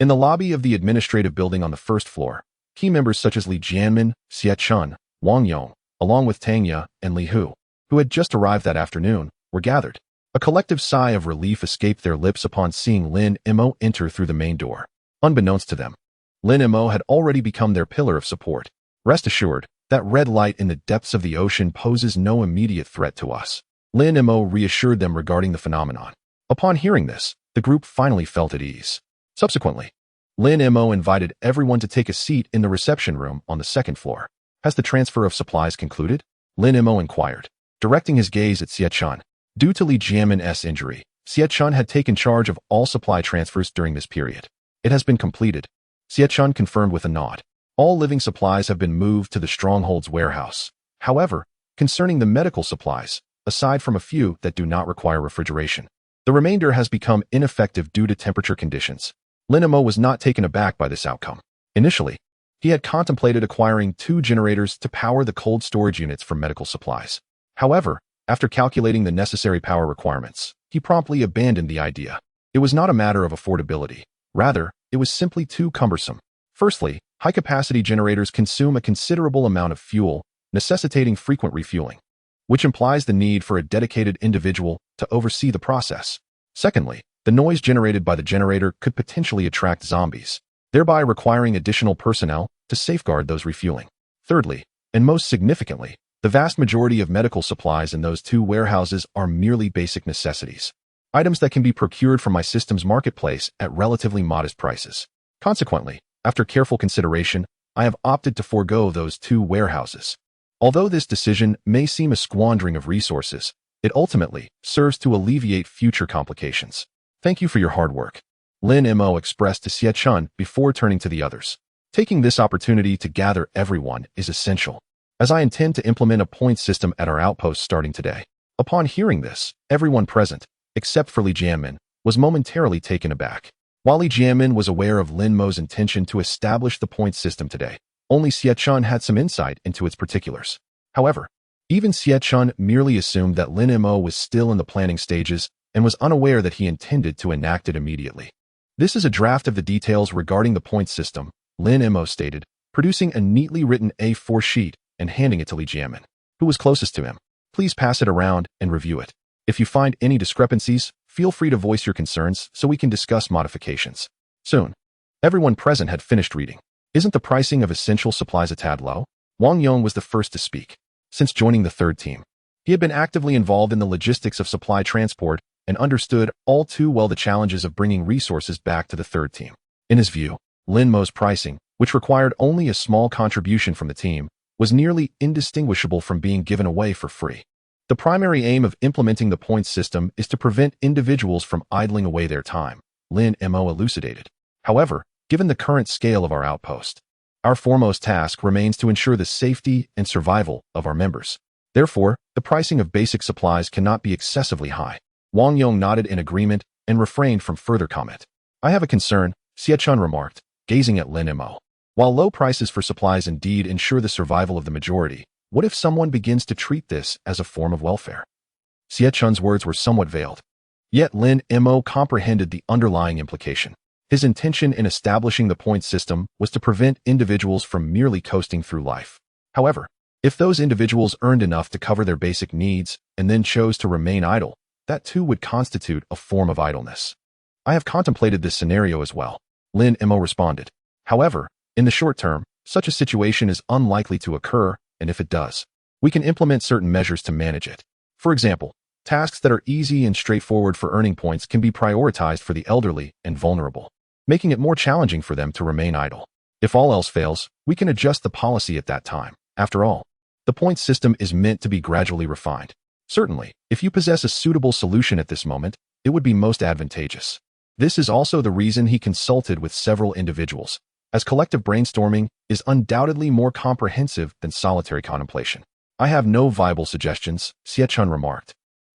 In the lobby of the administrative building on the first floor, key members such as Li Jianmin, Xie Chun, Wang Yong, along with Tang Ye and Li Hu, who had just arrived that afternoon, were gathered. A collective sigh of relief escaped their lips upon seeing Lin Mo enter through the main door. Unbeknownst to them, Lin Mo had already become their pillar of support. Rest assured, that red light in the depths of the ocean poses no immediate threat to us. Lin Mo reassured them regarding the phenomenon. Upon hearing this, the group finally felt at ease. Subsequently, Lin Mo invited everyone to take a seat in the reception room on the second floor. Has the transfer of supplies concluded? Lin Mo inquired, directing his gaze at Xie Chun. Due to Li Jianmin's injury, Xie Chun had taken charge of all supply transfers during this period. It has been completed. Xie Chun confirmed with a nod. All living supplies have been moved to the stronghold's warehouse. However, concerning the medical supplies, aside from a few that do not require refrigeration, the remainder has become ineffective due to temperature conditions. Lin Mo was not taken aback by this outcome. Initially, he had contemplated acquiring 2 generators to power the cold storage units for medical supplies. However, after calculating the necessary power requirements, he promptly abandoned the idea. It was not a matter of affordability. Rather, it was simply too cumbersome. Firstly, high-capacity generators consume a considerable amount of fuel, necessitating frequent refueling, which implies the need for a dedicated individual to oversee the process. Secondly, the noise generated by the generator could potentially attract zombies, thereby requiring additional personnel to safeguard those refueling. Thirdly, and most significantly, the vast majority of medical supplies in those 2 warehouses are merely basic necessities, items that can be procured from my system's marketplace at relatively modest prices. Consequently, after careful consideration, I have opted to forego those 2 warehouses. Although this decision may seem a squandering of resources, it ultimately serves to alleviate future complications. Thank you for your hard work, Lin Mo expressed to Xie Chun before turning to the others. Taking this opportunity to gather everyone is essential, as I intend to implement a point system at our outpost starting today. Upon hearing this, everyone present, except for Li Jianmin, was momentarily taken aback. While Li Jianmin was aware of Lin Mo's intention to establish the point system today, only Xie Chun had some insight into its particulars. However, even Xie Chun merely assumed that Lin Mo was still in the planning stages and was unaware that he intended to enact it immediately. This is a draft of the details regarding the point system, Lin Mo stated, producing a neatly written A4 sheet and handing it to Li Jianmin, who was closest to him. Please pass it around and review it. If you find any discrepancies, feel free to voice your concerns so we can discuss modifications. Soon, everyone present had finished reading. Isn't the pricing of essential supplies a tad low? Wang Yong was the first to speak. Since joining the 3rd team, he had been actively involved in the logistics of supply transport and understood all too well the challenges of bringing resources back to the 3rd team. In his view, Lin Mo's pricing, which required only a small contribution from the team, was nearly indistinguishable from being given away for free. The primary aim of implementing the point system is to prevent individuals from idling away their time, Lin Mo elucidated. However, given the current scale of our outpost, our foremost task remains to ensure the safety and survival of our members. Therefore, the pricing of basic supplies cannot be excessively high. Wang Yong nodded in agreement and refrained from further comment. I have a concern, Xie Chun remarked, gazing at Lin Mo. While low prices for supplies indeed ensure the survival of the majority, what if someone begins to treat this as a form of welfare? Xie Chun's words were somewhat veiled. Yet Lin Mo comprehended the underlying implication. His intention in establishing the point system was to prevent individuals from merely coasting through life. However, if those individuals earned enough to cover their basic needs and then chose to remain idle, that too would constitute a form of idleness. I have contemplated this scenario as well, Lin Mo responded. However, in the short term, such a situation is unlikely to occur, and if it does, we can implement certain measures to manage it. For example, tasks that are easy and straightforward for earning points can be prioritized for the elderly and vulnerable, making it more challenging for them to remain idle. If all else fails, we can adjust the policy at that time. After all, the point system is meant to be gradually refined. Certainly, if you possess a suitable solution at this moment, it would be most advantageous. This is also the reason he consulted with several individuals, as collective brainstorming is undoubtedly more comprehensive than solitary contemplation. I have no viable suggestions, Xie Chun remarked.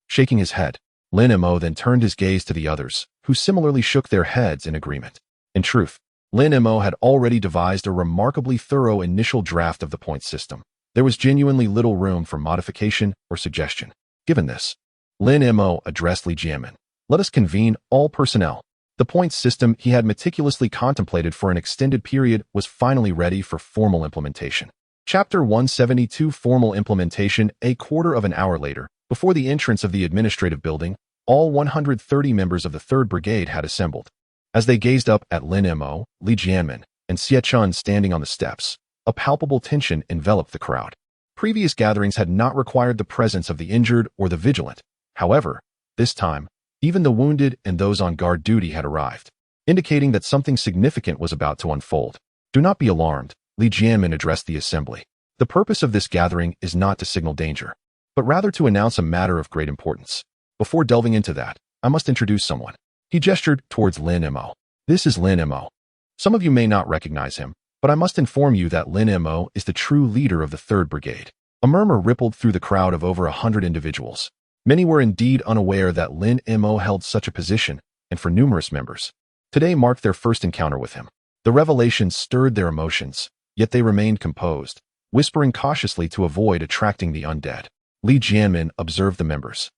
Shaking his head, Lin Mo then turned his gaze to the others, who similarly shook their heads in agreement. In truth, Lin Mo had already devised a remarkably thorough initial draft of the point system. There was genuinely little room for modification or suggestion. Given this, Lin Mo addressed Li Jianmin. Let us convene all personnel. The point system he had meticulously contemplated for an extended period was finally ready for formal implementation. Chapter 172 Formal Implementation. A quarter of an hour later, before the entrance of the administrative building, All 130 members of the 3rd Brigade had assembled. As they gazed up at Lin Mo, Li Jianmin, and Xie Chun standing on the steps, a palpable tension enveloped the crowd. Previous gatherings had not required the presence of the injured or the vigilant. However, this time, even the wounded and those on guard duty had arrived, indicating that something significant was about to unfold. Do not be alarmed, Li Jianmin addressed the assembly. The purpose of this gathering is not to signal danger, but rather to announce a matter of great importance. Before delving into that, I must introduce someone. He gestured towards Lin Mo. This is Lin Mo. Some of you may not recognize him, but I must inform you that Lin Mo is the true leader of the 3rd Brigade. A murmur rippled through the crowd of over 100 individuals. Many were indeed unaware that Lin Mo held such a position, and for numerous members, today marked their first encounter with him. The revelation stirred their emotions, yet they remained composed, whispering cautiously to avoid attracting the undead. Li Jianmin observed the members,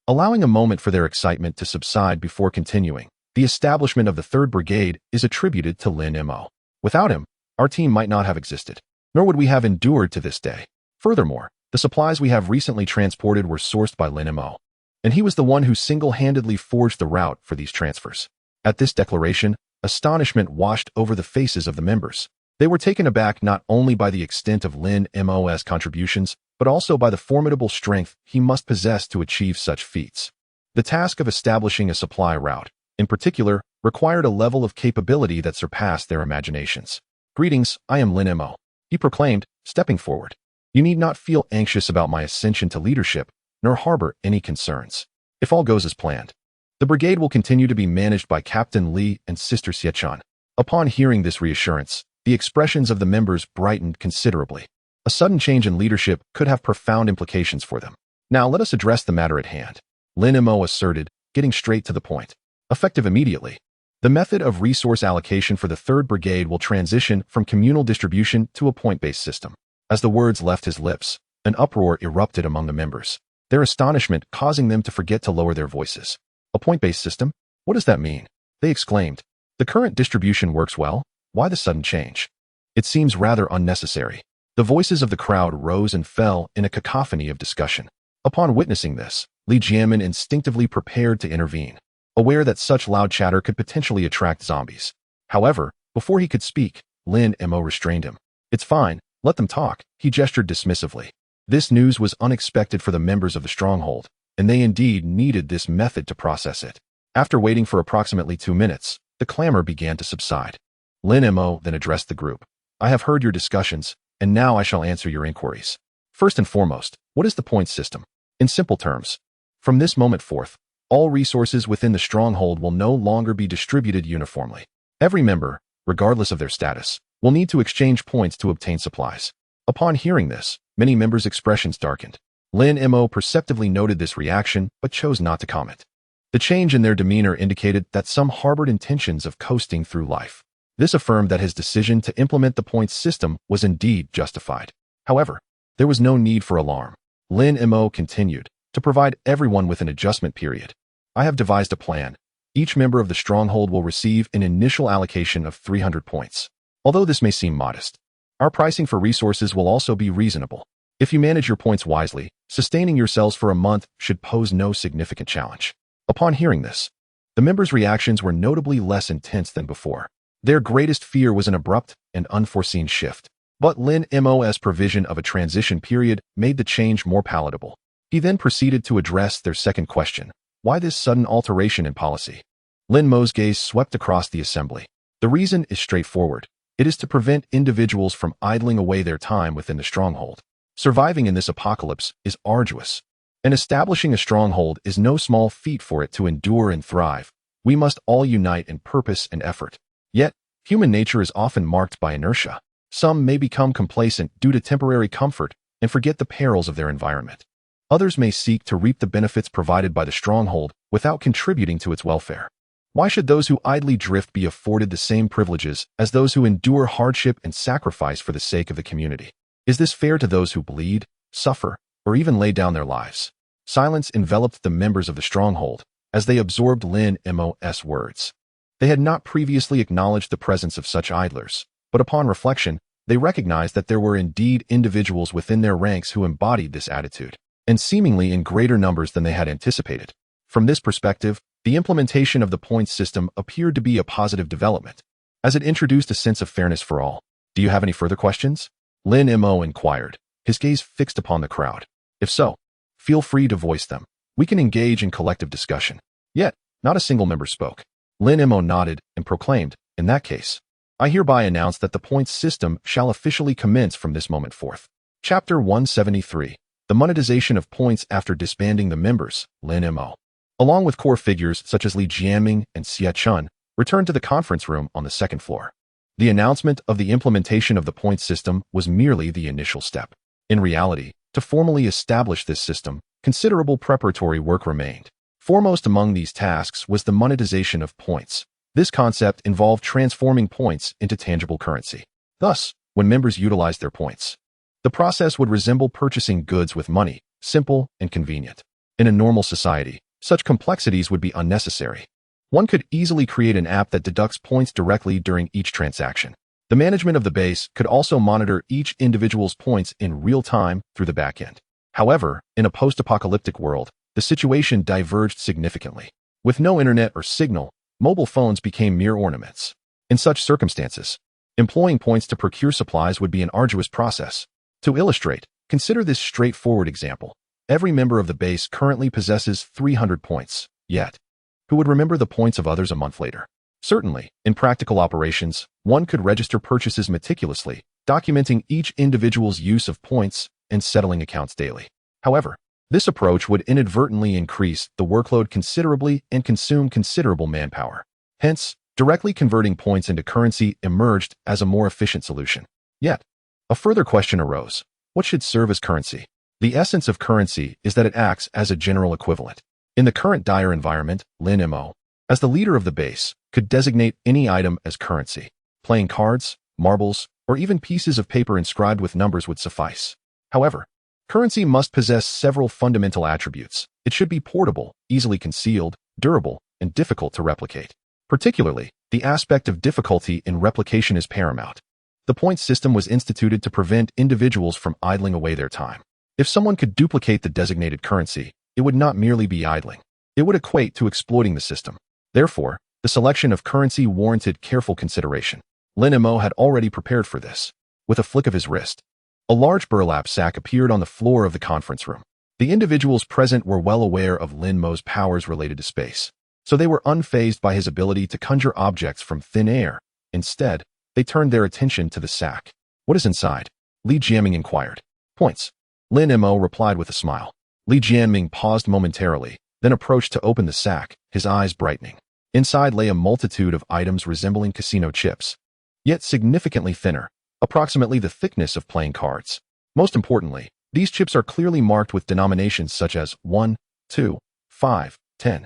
allowing a moment for their excitement to subside before continuing. The establishment of the 3rd Brigade is attributed to Lin Mo. Without him, our team might not have existed, nor would we have endured to this day. Furthermore, the supplies we have recently transported were sourced by Lin Mo, and he was the one who single-handedly forged the route for these transfers. At this declaration, astonishment washed over the faces of the members. They were taken aback not only by the extent of Lin Mo's contributions, but also by the formidable strength he must possess to achieve such feats. The task of establishing a supply route, in particular, required a level of capability that surpassed their imaginations. "Greetings, I am Lin Mo," he proclaimed, stepping forward. "You need not feel anxious about my ascension to leadership, nor harbor any concerns. If all goes as planned, the brigade will continue to be managed by Captain Li and Sister Xie Chun." Upon hearing this reassurance, the expressions of the members brightened considerably. A sudden change in leadership could have profound implications for them. "Now let us address the matter at hand," Lin Mo asserted, getting straight to the point. Effective immediately, the method of resource allocation for the 3rd Brigade will transition from communal distribution to a point-based system. As the words left his lips, an uproar erupted among the members, their astonishment causing them to forget to lower their voices. "A point-based system? What does that mean?" they exclaimed. "The current distribution works well. Why the sudden change? It seems rather unnecessary." The voices of the crowd rose and fell in a cacophony of discussion. Upon witnessing this, Li Jianmin instinctively prepared to intervene, aware that such loud chatter could potentially attract zombies. However, before he could speak, Lin Mo restrained him. "It's fine, let them talk," he gestured dismissively. This news was unexpected for the members of the stronghold, and they indeed needed this method to process it. After waiting for approximately 2 minutes, the clamor began to subside. Lin Mo then addressed the group. "I have heard your discussions, and now I shall answer your inquiries. First and foremost, what is the point system? In simple terms, from this moment forth, all resources within the stronghold will no longer be distributed uniformly. Every member, regardless of their status, will need to exchange points to obtain supplies." Upon hearing this, many members' expressions darkened. Lin Mo perceptively noted this reaction, but chose not to comment. The change in their demeanor indicated that some harbored intentions of coasting through life. This affirmed that his decision to implement the points system was indeed justified. However, there was no need for alarm. Lin Mo continued, "To provide everyone with an adjustment period, I have devised a plan. Each member of the stronghold will receive an initial allocation of 300 points. Although this may seem modest, our pricing for resources will also be reasonable. If you manage your points wisely, sustaining yourselves for a month should pose no significant challenge." Upon hearing this, the members' reactions were notably less intense than before. Their greatest fear was an abrupt and unforeseen shift. But Lin Mo's provision of a transition period made the change more palatable. He then proceeded to address their second question: why this sudden alteration in policy? Lin Mo's gaze swept across the assembly. The reason is straightforward. It is to prevent individuals from idling away their time within the stronghold. Surviving in this apocalypse is arduous, and establishing a stronghold is no small feat. For it to endure and thrive, we must all unite in purpose and effort. Yet, human nature is often marked by inertia. Some may become complacent due to temporary comfort and forget the perils of their environment. Others may seek to reap the benefits provided by the stronghold without contributing to its welfare. Why should those who idly drift be afforded the same privileges as those who endure hardship and sacrifice for the sake of the community? Is this fair to those who bleed, suffer, or even lay down their lives? Silence enveloped the members of the stronghold as they absorbed Lin Mo's words. They had not previously acknowledged the presence of such idlers, but upon reflection, they recognized that there were indeed individuals within their ranks who embodied this attitude, and seemingly in greater numbers than they had anticipated. From this perspective, the implementation of the points system appeared to be a positive development, as it introduced a sense of fairness for all. Do you have any further questions? Lin Mo inquired, his gaze fixed upon the crowd. If so, feel free to voice them. We can engage in collective discussion. Yet, not a single member spoke. Lin Mo nodded and proclaimed, in that case, I hereby announce that the points system shall officially commence from this moment forth. Chapter 173. The monetization of points after disbanding the members, Lin Mo, along with core figures such as Li Jianming and Xia Chun, returned to the conference room on the second floor. The announcement of the implementation of the points system was merely the initial step. In reality, to formally establish this system, considerable preparatory work remained. Foremost among these tasks was the monetization of points. This concept involved transforming points into tangible currency. Thus, when members utilized their points, the process would resemble purchasing goods with money, simple and convenient. In a normal society, such complexities would be unnecessary. One could easily create an app that deducts points directly during each transaction. The management of the base could also monitor each individual's points in real time through the backend. However, in a post-apocalyptic world, the situation diverged significantly. With no internet or signal, mobile phones became mere ornaments. In such circumstances, employing points to procure supplies would be an arduous process. To illustrate, consider this straightforward example. Every member of the base currently possesses 300 points, yet who would remember the points of others a month later? Certainly, in practical operations, one could register purchases meticulously, documenting each individual's use of points and settling accounts daily. However, this approach would inadvertently increase the workload considerably and consume considerable manpower. Hence, directly converting points into currency emerged as a more efficient solution. Yet, a further question arose. What should serve as currency? The essence of currency is that it acts as a general equivalent. In the current dire environment, Lin Mo, as the leader of the base, could designate any item as currency. Playing cards, marbles, or even pieces of paper inscribed with numbers would suffice. However, currency must possess several fundamental attributes. It should be portable, easily concealed, durable, and difficult to replicate. Particularly, the aspect of difficulty in replication is paramount. The point system was instituted to prevent individuals from idling away their time. If someone could duplicate the designated currency, it would not merely be idling. It would equate to exploiting the system. Therefore, the selection of currency warranted careful consideration. Lin Mo had already prepared for this. With a flick of his wrist, a large burlap sack appeared on the floor of the conference room. The individuals present were well aware of Lin Mo's powers related to space, so they were unfazed by his ability to conjure objects from thin air. Instead, they turned their attention to the sack. What is inside? Li Jianming inquired. Points. Lin Mo replied with a smile. Li Jianming paused momentarily, then approached to open the sack, his eyes brightening. Inside lay a multitude of items resembling casino chips, yet significantly thinner, approximately the thickness of playing cards. Most importantly, these chips are clearly marked with denominations such as 1, 2, 5, 10,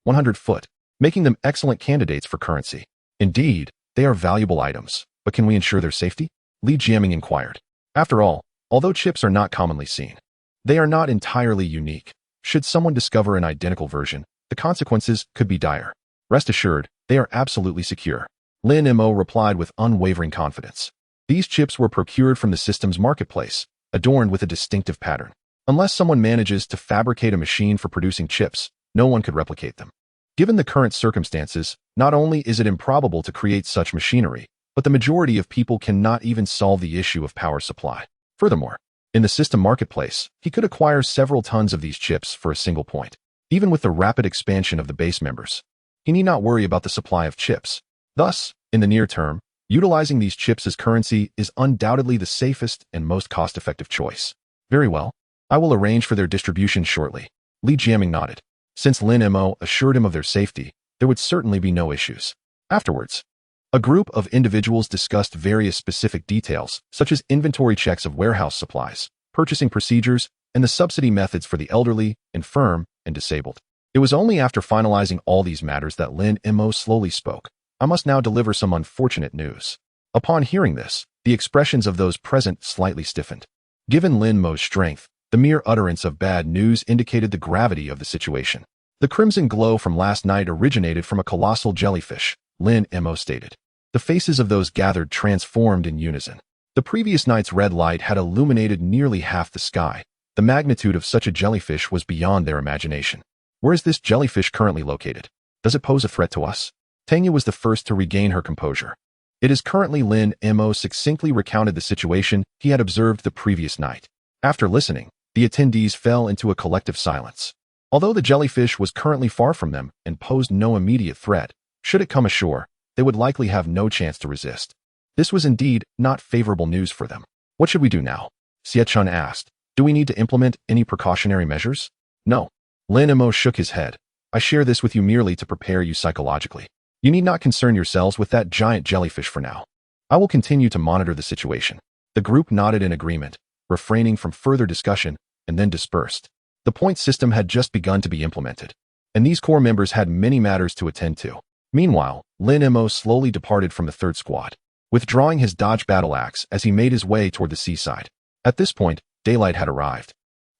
100 foot, making them excellent candidates for currency. Indeed, they are valuable items, but can we ensure their safety? Li Jianming inquired. After all, although chips are not commonly seen, they are not entirely unique. Should someone discover an identical version, the consequences could be dire. Rest assured, they are absolutely secure. Lin Mo replied with unwavering confidence. These chips were procured from the system's marketplace, adorned with a distinctive pattern. Unless someone manages to fabricate a machine for producing chips, no one could replicate them. Given the current circumstances, not only is it improbable to create such machinery, but the majority of people cannot even solve the issue of power supply. Furthermore, in the system marketplace, he could acquire several tons of these chips for a single point. Even with the rapid expansion of the base members, he need not worry about the supply of chips. Thus, in the near term, utilizing these chips as currency is undoubtedly the safest and most cost-effective choice. Very well. I will arrange for their distribution shortly. Li Jianming nodded. Since Lin Mo assured him of their safety, there would certainly be no issues. Afterwards, a group of individuals discussed various specific details, such as inventory checks of warehouse supplies, purchasing procedures, and the subsidy methods for the elderly, infirm, and disabled. It was only after finalizing all these matters that Lin Mo slowly spoke. I must now deliver some unfortunate news. Upon hearing this, the expressions of those present slightly stiffened. Given Lin Mo's strength, the mere utterance of bad news indicated the gravity of the situation. The crimson glow from last night originated from a colossal jellyfish, Lin Mo stated. The faces of those gathered transformed in unison. The previous night's red light had illuminated nearly half the sky. The magnitude of such a jellyfish was beyond their imagination. Where is this jellyfish currently located? Does it pose a threat to us? Tanya was the first to regain her composure. It is currently Lin Mo succinctly recounted the situation he had observed the previous night. After listening, the attendees fell into a collective silence. Although the jellyfish was currently far from them and posed no immediate threat, should it come ashore, they would likely have no chance to resist. This was indeed not favorable news for them. What should we do now? Xie Chun asked. Do we need to implement any precautionary measures? No. Lin Mo shook his head. I share this with you merely to prepare you psychologically. You need not concern yourselves with that giant jellyfish for now. I will continue to monitor the situation. The group nodded in agreement, refraining from further discussion, and then dispersed. The point system had just begun to be implemented, and these core members had many matters to attend to. Meanwhile, Lin Mo slowly departed from the third squad, withdrawing his dodge battle axe as he made his way toward the seaside. At this point, daylight had arrived,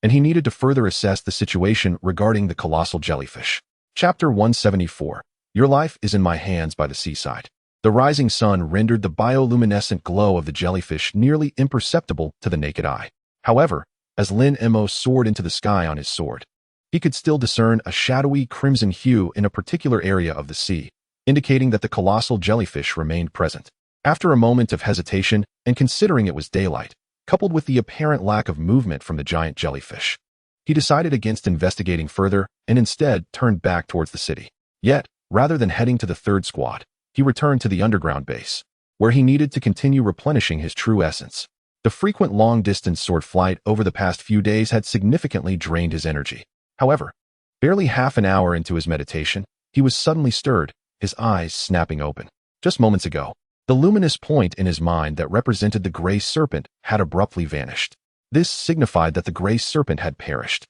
and he needed to further assess the situation regarding the colossal jellyfish. Chapter 174. Your life is in my hands by the seaside. The rising sun rendered the bioluminescent glow of the jellyfish nearly imperceptible to the naked eye. However, as Lin Mo soared into the sky on his sword, he could still discern a shadowy crimson hue in a particular area of the sea, indicating that the colossal jellyfish remained present. After a moment of hesitation and considering it was daylight, coupled with the apparent lack of movement from the giant jellyfish, he decided against investigating further and instead turned back towards the city. Yet, rather than heading to the third squad, he returned to the underground base, where he needed to continue replenishing his true essence. The frequent long-distance sword flight over the past few days had significantly drained his energy. However, barely half an hour into his meditation, he was suddenly stirred, his eyes snapping open. Just moments ago, the luminous point in his mind that represented the gray serpent had abruptly vanished. This signified that the gray serpent had perished.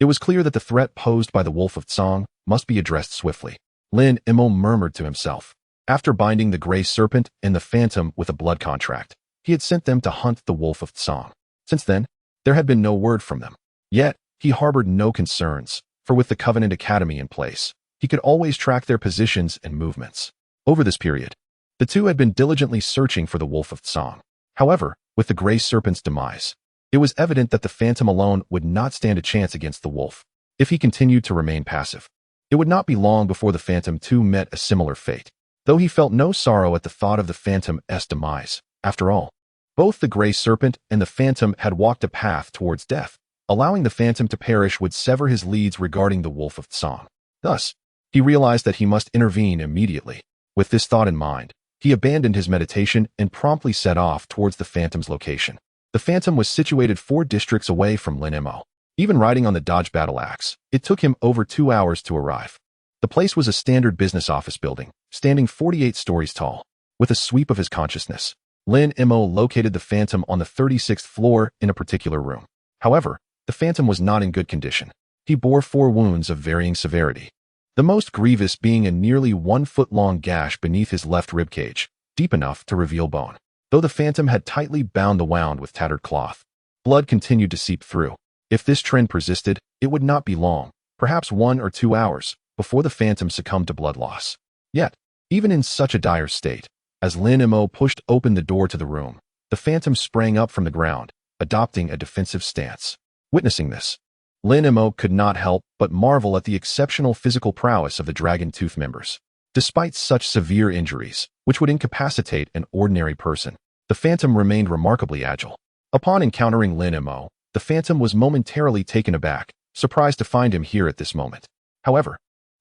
It was clear that the threat posed by the Wolf of Tsang must be addressed swiftly. Lin Mo murmured to himself. After binding the gray serpent and the phantom with a blood contract, he had sent them to hunt the Wolf of Tsang. Since then, there had been no word from them. Yet, he harbored no concerns, for with the Covenant Academy in place, he could always track their positions and movements. Over this period, the two had been diligently searching for the Wolf of Tsang. However, with the gray serpent's demise, it was evident that the phantom alone would not stand a chance against the wolf. If he continued to remain passive, it would not be long before the phantom too met a similar fate. Though he felt no sorrow at the thought of the phantom's demise, after all, both the gray serpent and the phantom had walked a path towards death. Allowing the phantom to perish would sever his leads regarding the Wolf of Tsang. Thus, he realized that he must intervene immediately. With this thought in mind, he abandoned his meditation and promptly set off towards the phantom's location. The phantom was situated 4 districts away from Lin Mo. Even riding on the dodge battle axe, it took him over 2 hours to arrive. The place was a standard business office building, standing 48 stories tall. With a sweep of his consciousness, Lin Mo located the phantom on the 36th floor in a particular room. However, the phantom was not in good condition. He bore 4 wounds of varying severity, the most grievous being a nearly 1-foot-long gash beneath his left ribcage, deep enough to reveal bone. Though the phantom had tightly bound the wound with tattered cloth, blood continued to seep through. If this trend persisted, it would not be long, perhaps 1 or 2 hours, before the phantom succumbed to blood loss. Yet, even in such a dire state, as Lin Mo pushed open the door to the room, the phantom sprang up from the ground, adopting a defensive stance. Witnessing this, Lin Mo could not help but marvel at the exceptional physical prowess of the Dragon Tooth members. Despite such severe injuries, which would incapacitate an ordinary person, the phantom remained remarkably agile. Upon encountering Lin Mo, the phantom was momentarily taken aback, surprised to find him here at this moment. However,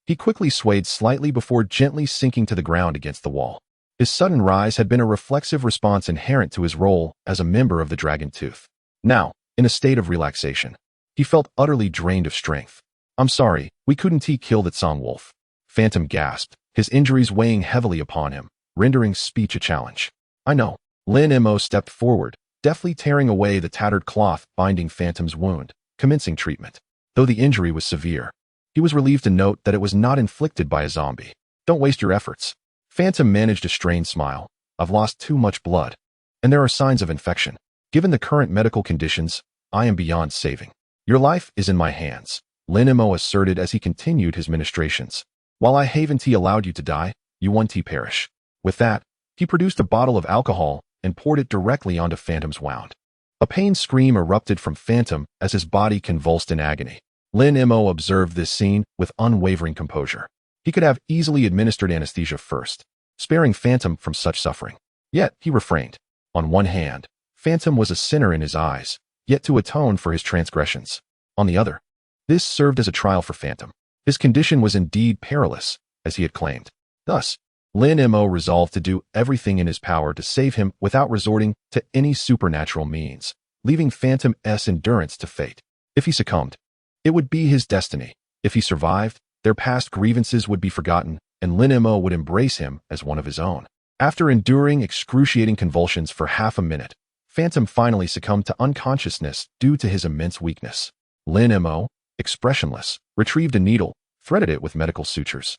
he quickly swayed slightly before gently sinking to the ground against the wall. His sudden rise had been a reflexive response inherent to his role as a member of the Dragon Tooth. Now, in a state of relaxation, he felt utterly drained of strength. I'm sorry, we couldn't kill that Tsang wolf. Phantom gasped, his injuries weighing heavily upon him, rendering speech a challenge. I know. Lin Mo stepped forward, deftly tearing away the tattered cloth binding Phantom's wound, commencing treatment. Though the injury was severe, he was relieved to note that it was not inflicted by a zombie. Don't waste your efforts. Phantom managed a strained smile. I've lost too much blood, and there are signs of infection. Given the current medical conditions, I am beyond saving. Your life is in my hands, Lin Mo asserted as he continued his ministrations. While I haven't allowed you to die, you won't perish. With that, he produced a bottle of alcohol and poured it directly onto Phantom's wound. A pain scream erupted from Phantom as his body convulsed in agony. Lin Mo observed this scene with unwavering composure. He could have easily administered anesthesia first, sparing Phantom from such suffering. Yet he refrained. On one hand, Phantom was a sinner in his eyes, yet to atone for his transgressions. On the other, this served as a trial for Phantom. His condition was indeed perilous, as he had claimed. Thus, Lin Mo resolved to do everything in his power to save him without resorting to any supernatural means, leaving Phantom's endurance to fate. If he succumbed, it would be his destiny. If he survived, their past grievances would be forgotten, and Lin Mo would embrace him as one of his own. After enduring excruciating convulsions for half a minute, Phantom finally succumbed to unconsciousness due to his immense weakness. Lin Mo, expressionless, retrieved a needle, threaded it with medical sutures,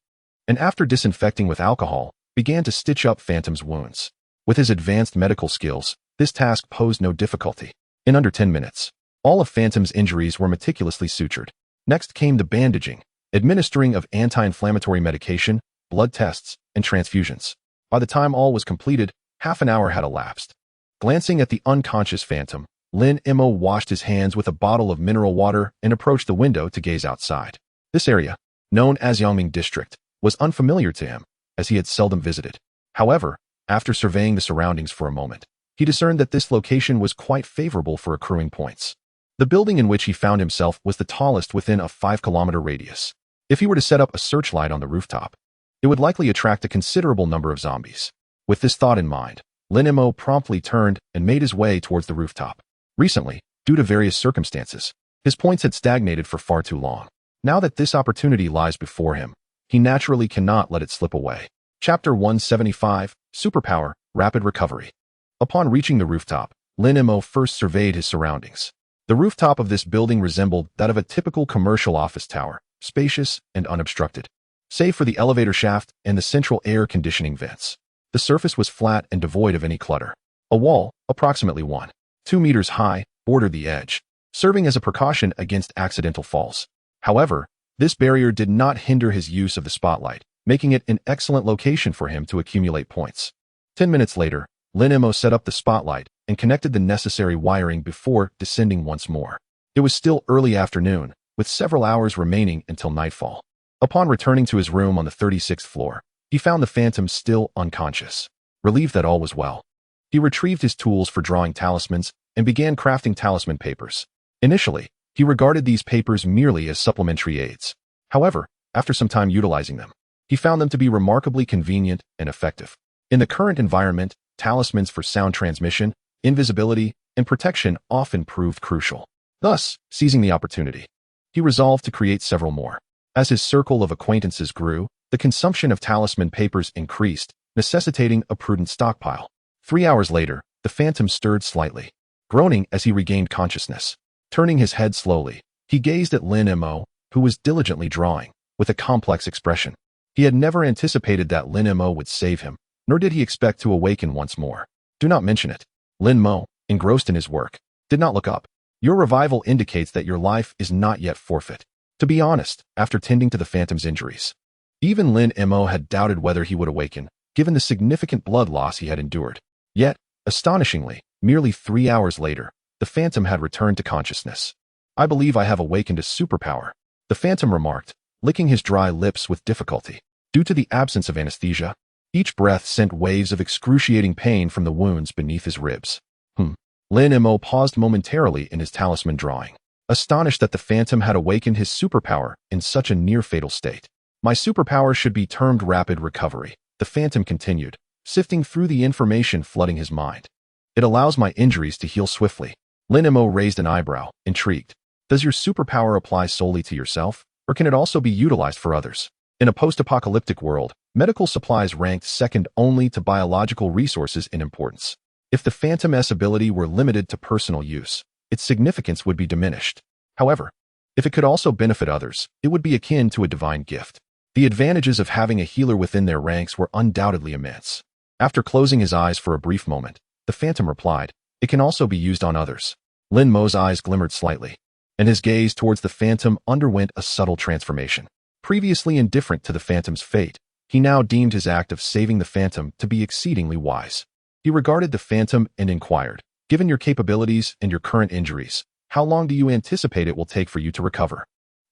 and after disinfecting with alcohol, began to stitch up Phantom's wounds. With his advanced medical skills, this task posed no difficulty. In under 10 minutes, all of Phantom's injuries were meticulously sutured. Next came the bandaging, administering of anti-inflammatory medication, blood tests, and transfusions. By the time all was completed, half an hour had elapsed. Glancing at the unconscious Phantom, Lin Mo washed his hands with a bottle of mineral water and approached the window to gaze outside. This area, known as Yangming District, was unfamiliar to him, as he had seldom visited. However, after surveying the surroundings for a moment, he discerned that this location was quite favorable for accruing points. The building in which he found himself was the tallest within a 5-kilometer radius. If he were to set up a searchlight on the rooftop, it would likely attract a considerable number of zombies. With this thought in mind, Lin Mo promptly turned and made his way towards the rooftop. Recently, due to various circumstances, his points had stagnated for far too long. Now that this opportunity lies before him, he naturally cannot let it slip away. Chapter 175, Superpower, Rapid Recovery. Upon reaching the rooftop, Lin Mo first surveyed his surroundings. The rooftop of this building resembled that of a typical commercial office tower, spacious and unobstructed, save for the elevator shaft and the central air conditioning vents. The surface was flat and devoid of any clutter. A wall, approximately 1.2 meters high, bordered the edge, serving as a precaution against accidental falls. However, this barrier did not hinder his use of the spotlight, making it an excellent location for him to accumulate points. 10 minutes later, Lin Mo set up the spotlight and connected the necessary wiring before descending once more. It was still early afternoon, with several hours remaining until nightfall. Upon returning to his room on the 36th floor, he found the Phantom still unconscious. Relieved that all was well, he retrieved his tools for drawing talismans and began crafting talisman papers. Initially, he regarded these papers merely as supplementary aids. However, after some time utilizing them, he found them to be remarkably convenient and effective. In the current environment, talismans for sound transmission, invisibility, and protection often proved crucial. Thus, seizing the opportunity, he resolved to create several more. As his circle of acquaintances grew, the consumption of talisman papers increased, necessitating a prudent stockpile. 3 hours later, the Phantom stirred slightly, groaning as he regained consciousness. Turning his head slowly, he gazed at Lin Mo, who was diligently drawing, with a complex expression. He had never anticipated that Lin Mo would save him, nor did he expect to awaken once more. Do not mention it. Lin Mo, engrossed in his work, did not look up. Your revival indicates that your life is not yet forfeit. To be honest, after tending to the Phantom's injuries, even Lin Mo had doubted whether he would awaken, given the significant blood loss he had endured. Yet, astonishingly, merely 3 hours later, the Phantom had returned to consciousness. I believe I have awakened a superpower, the Phantom remarked, licking his dry lips with difficulty. Due to the absence of anesthesia, each breath sent waves of excruciating pain from the wounds beneath his ribs. Lin Mo paused momentarily in his talisman drawing, astonished that the Phantom had awakened his superpower in such a near-fatal state. My superpower should be termed rapid recovery, the Phantom continued, sifting through the information flooding his mind. It allows my injuries to heal swiftly. Lin Mo raised an eyebrow, intrigued. Does your superpower apply solely to yourself, or can it also be utilized for others? In a post-apocalyptic world, medical supplies ranked second only to biological resources in importance. If the Phantom's ability were limited to personal use, its significance would be diminished. However, if it could also benefit others, it would be akin to a divine gift. The advantages of having a healer within their ranks were undoubtedly immense. After closing his eyes for a brief moment, the Phantom replied, it can also be used on others. Lin Mo's eyes glimmered slightly, and his gaze towards the Phantom underwent a subtle transformation. Previously indifferent to the Phantom's fate, he now deemed his act of saving the Phantom to be exceedingly wise. He regarded the Phantom and inquired, given your capabilities and your current injuries, how long do you anticipate it will take for you to recover?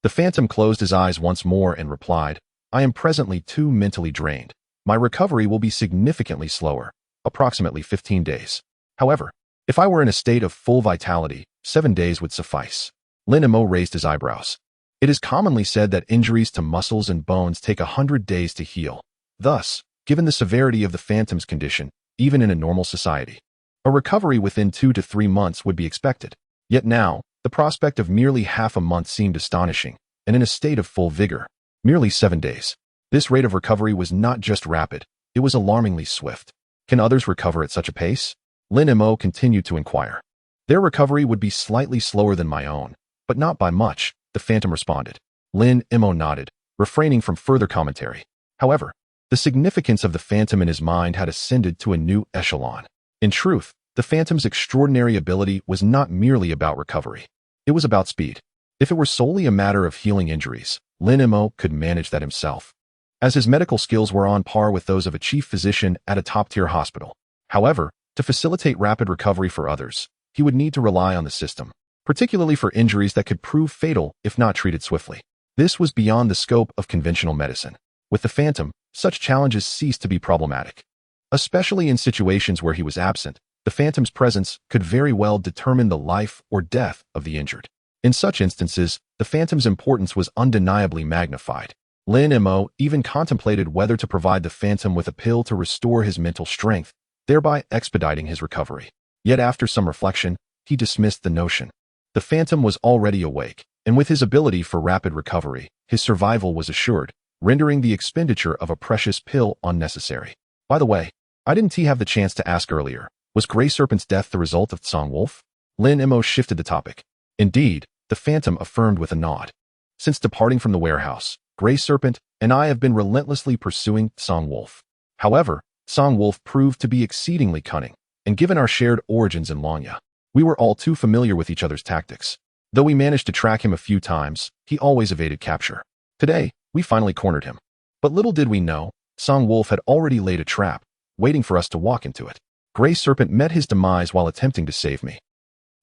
The phantom closed his eyes once more and replied, I am presently too mentally drained. My recovery will be significantly slower, approximately 15 days. However, if I were in a state of full vitality, 7 days would suffice. Lin Mo raised his eyebrows. It is commonly said that injuries to muscles and bones take 100 days to heal. Thus, given the severity of the phantom's condition, even in a normal society, a recovery within 2 to 3 months would be expected. Yet now, the prospect of merely half a month seemed astonishing, and in a state of full vigor, merely 7 days. This rate of recovery was not just rapid, it was alarmingly swift. Can others recover at such a pace? Lin Mo continued to inquire. Their recovery would be slightly slower than my own, but not by much, the phantom responded. Lin Mo nodded, refraining from further commentary. However, the significance of the phantom in his mind had ascended to a new echelon. In truth, the phantom's extraordinary ability was not merely about recovery. It was about speed. If it were solely a matter of healing injuries, Lin Mo could manage that himself, as his medical skills were on par with those of a chief physician at a top-tier hospital. However, to facilitate rapid recovery for others, he would need to rely on the system, particularly for injuries that could prove fatal if not treated swiftly. This was beyond the scope of conventional medicine. With the phantom, such challenges ceased to be problematic. Especially in situations where he was absent, the phantom's presence could very well determine the life or death of the injured. In such instances, the phantom's importance was undeniably magnified. Lin Mo even contemplated whether to provide the phantom with a pill to restore his mental strength, thereby expediting his recovery. Yet after some reflection, he dismissed the notion. The phantom was already awake, and with his ability for rapid recovery, his survival was assured, rendering the expenditure of a precious pill unnecessary. By the way, I didn't have the chance to ask earlier, was Grey Serpent's death the result of Tsang Wolf? Lin Mo shifted the topic. Indeed, the phantom affirmed with a nod. Since departing from the warehouse, Grey Serpent and I have been relentlessly pursuing Tsang Wolf. However, Tsang Wolf proved to be exceedingly cunning, and given our shared origins in Longya, we were all too familiar with each other's tactics. Though we managed to track him a few times, he always evaded capture. Today, we finally cornered him. But little did we know, Tsang Wolf had already laid a trap, waiting for us to walk into it. Grey Serpent met his demise while attempting to save me.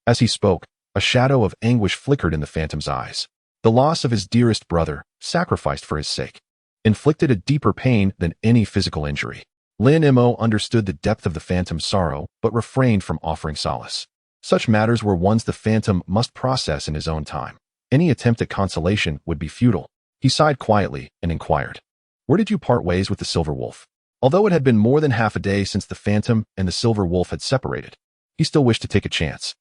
As he spoke, a shadow of anguish flickered in the phantom's eyes. The loss of his dearest brother, sacrificed for his sake, inflicted a deeper pain than any physical injury. Lin Mo understood the depth of the phantom's sorrow, but refrained from offering solace. Such matters were ones the phantom must process in his own time. Any attempt at consolation would be futile. He sighed quietly and inquired, Where did you part ways with the Silver Wolf? Although it had been more than half a day since the phantom and the Silver Wolf had separated, he still wished to take a chance.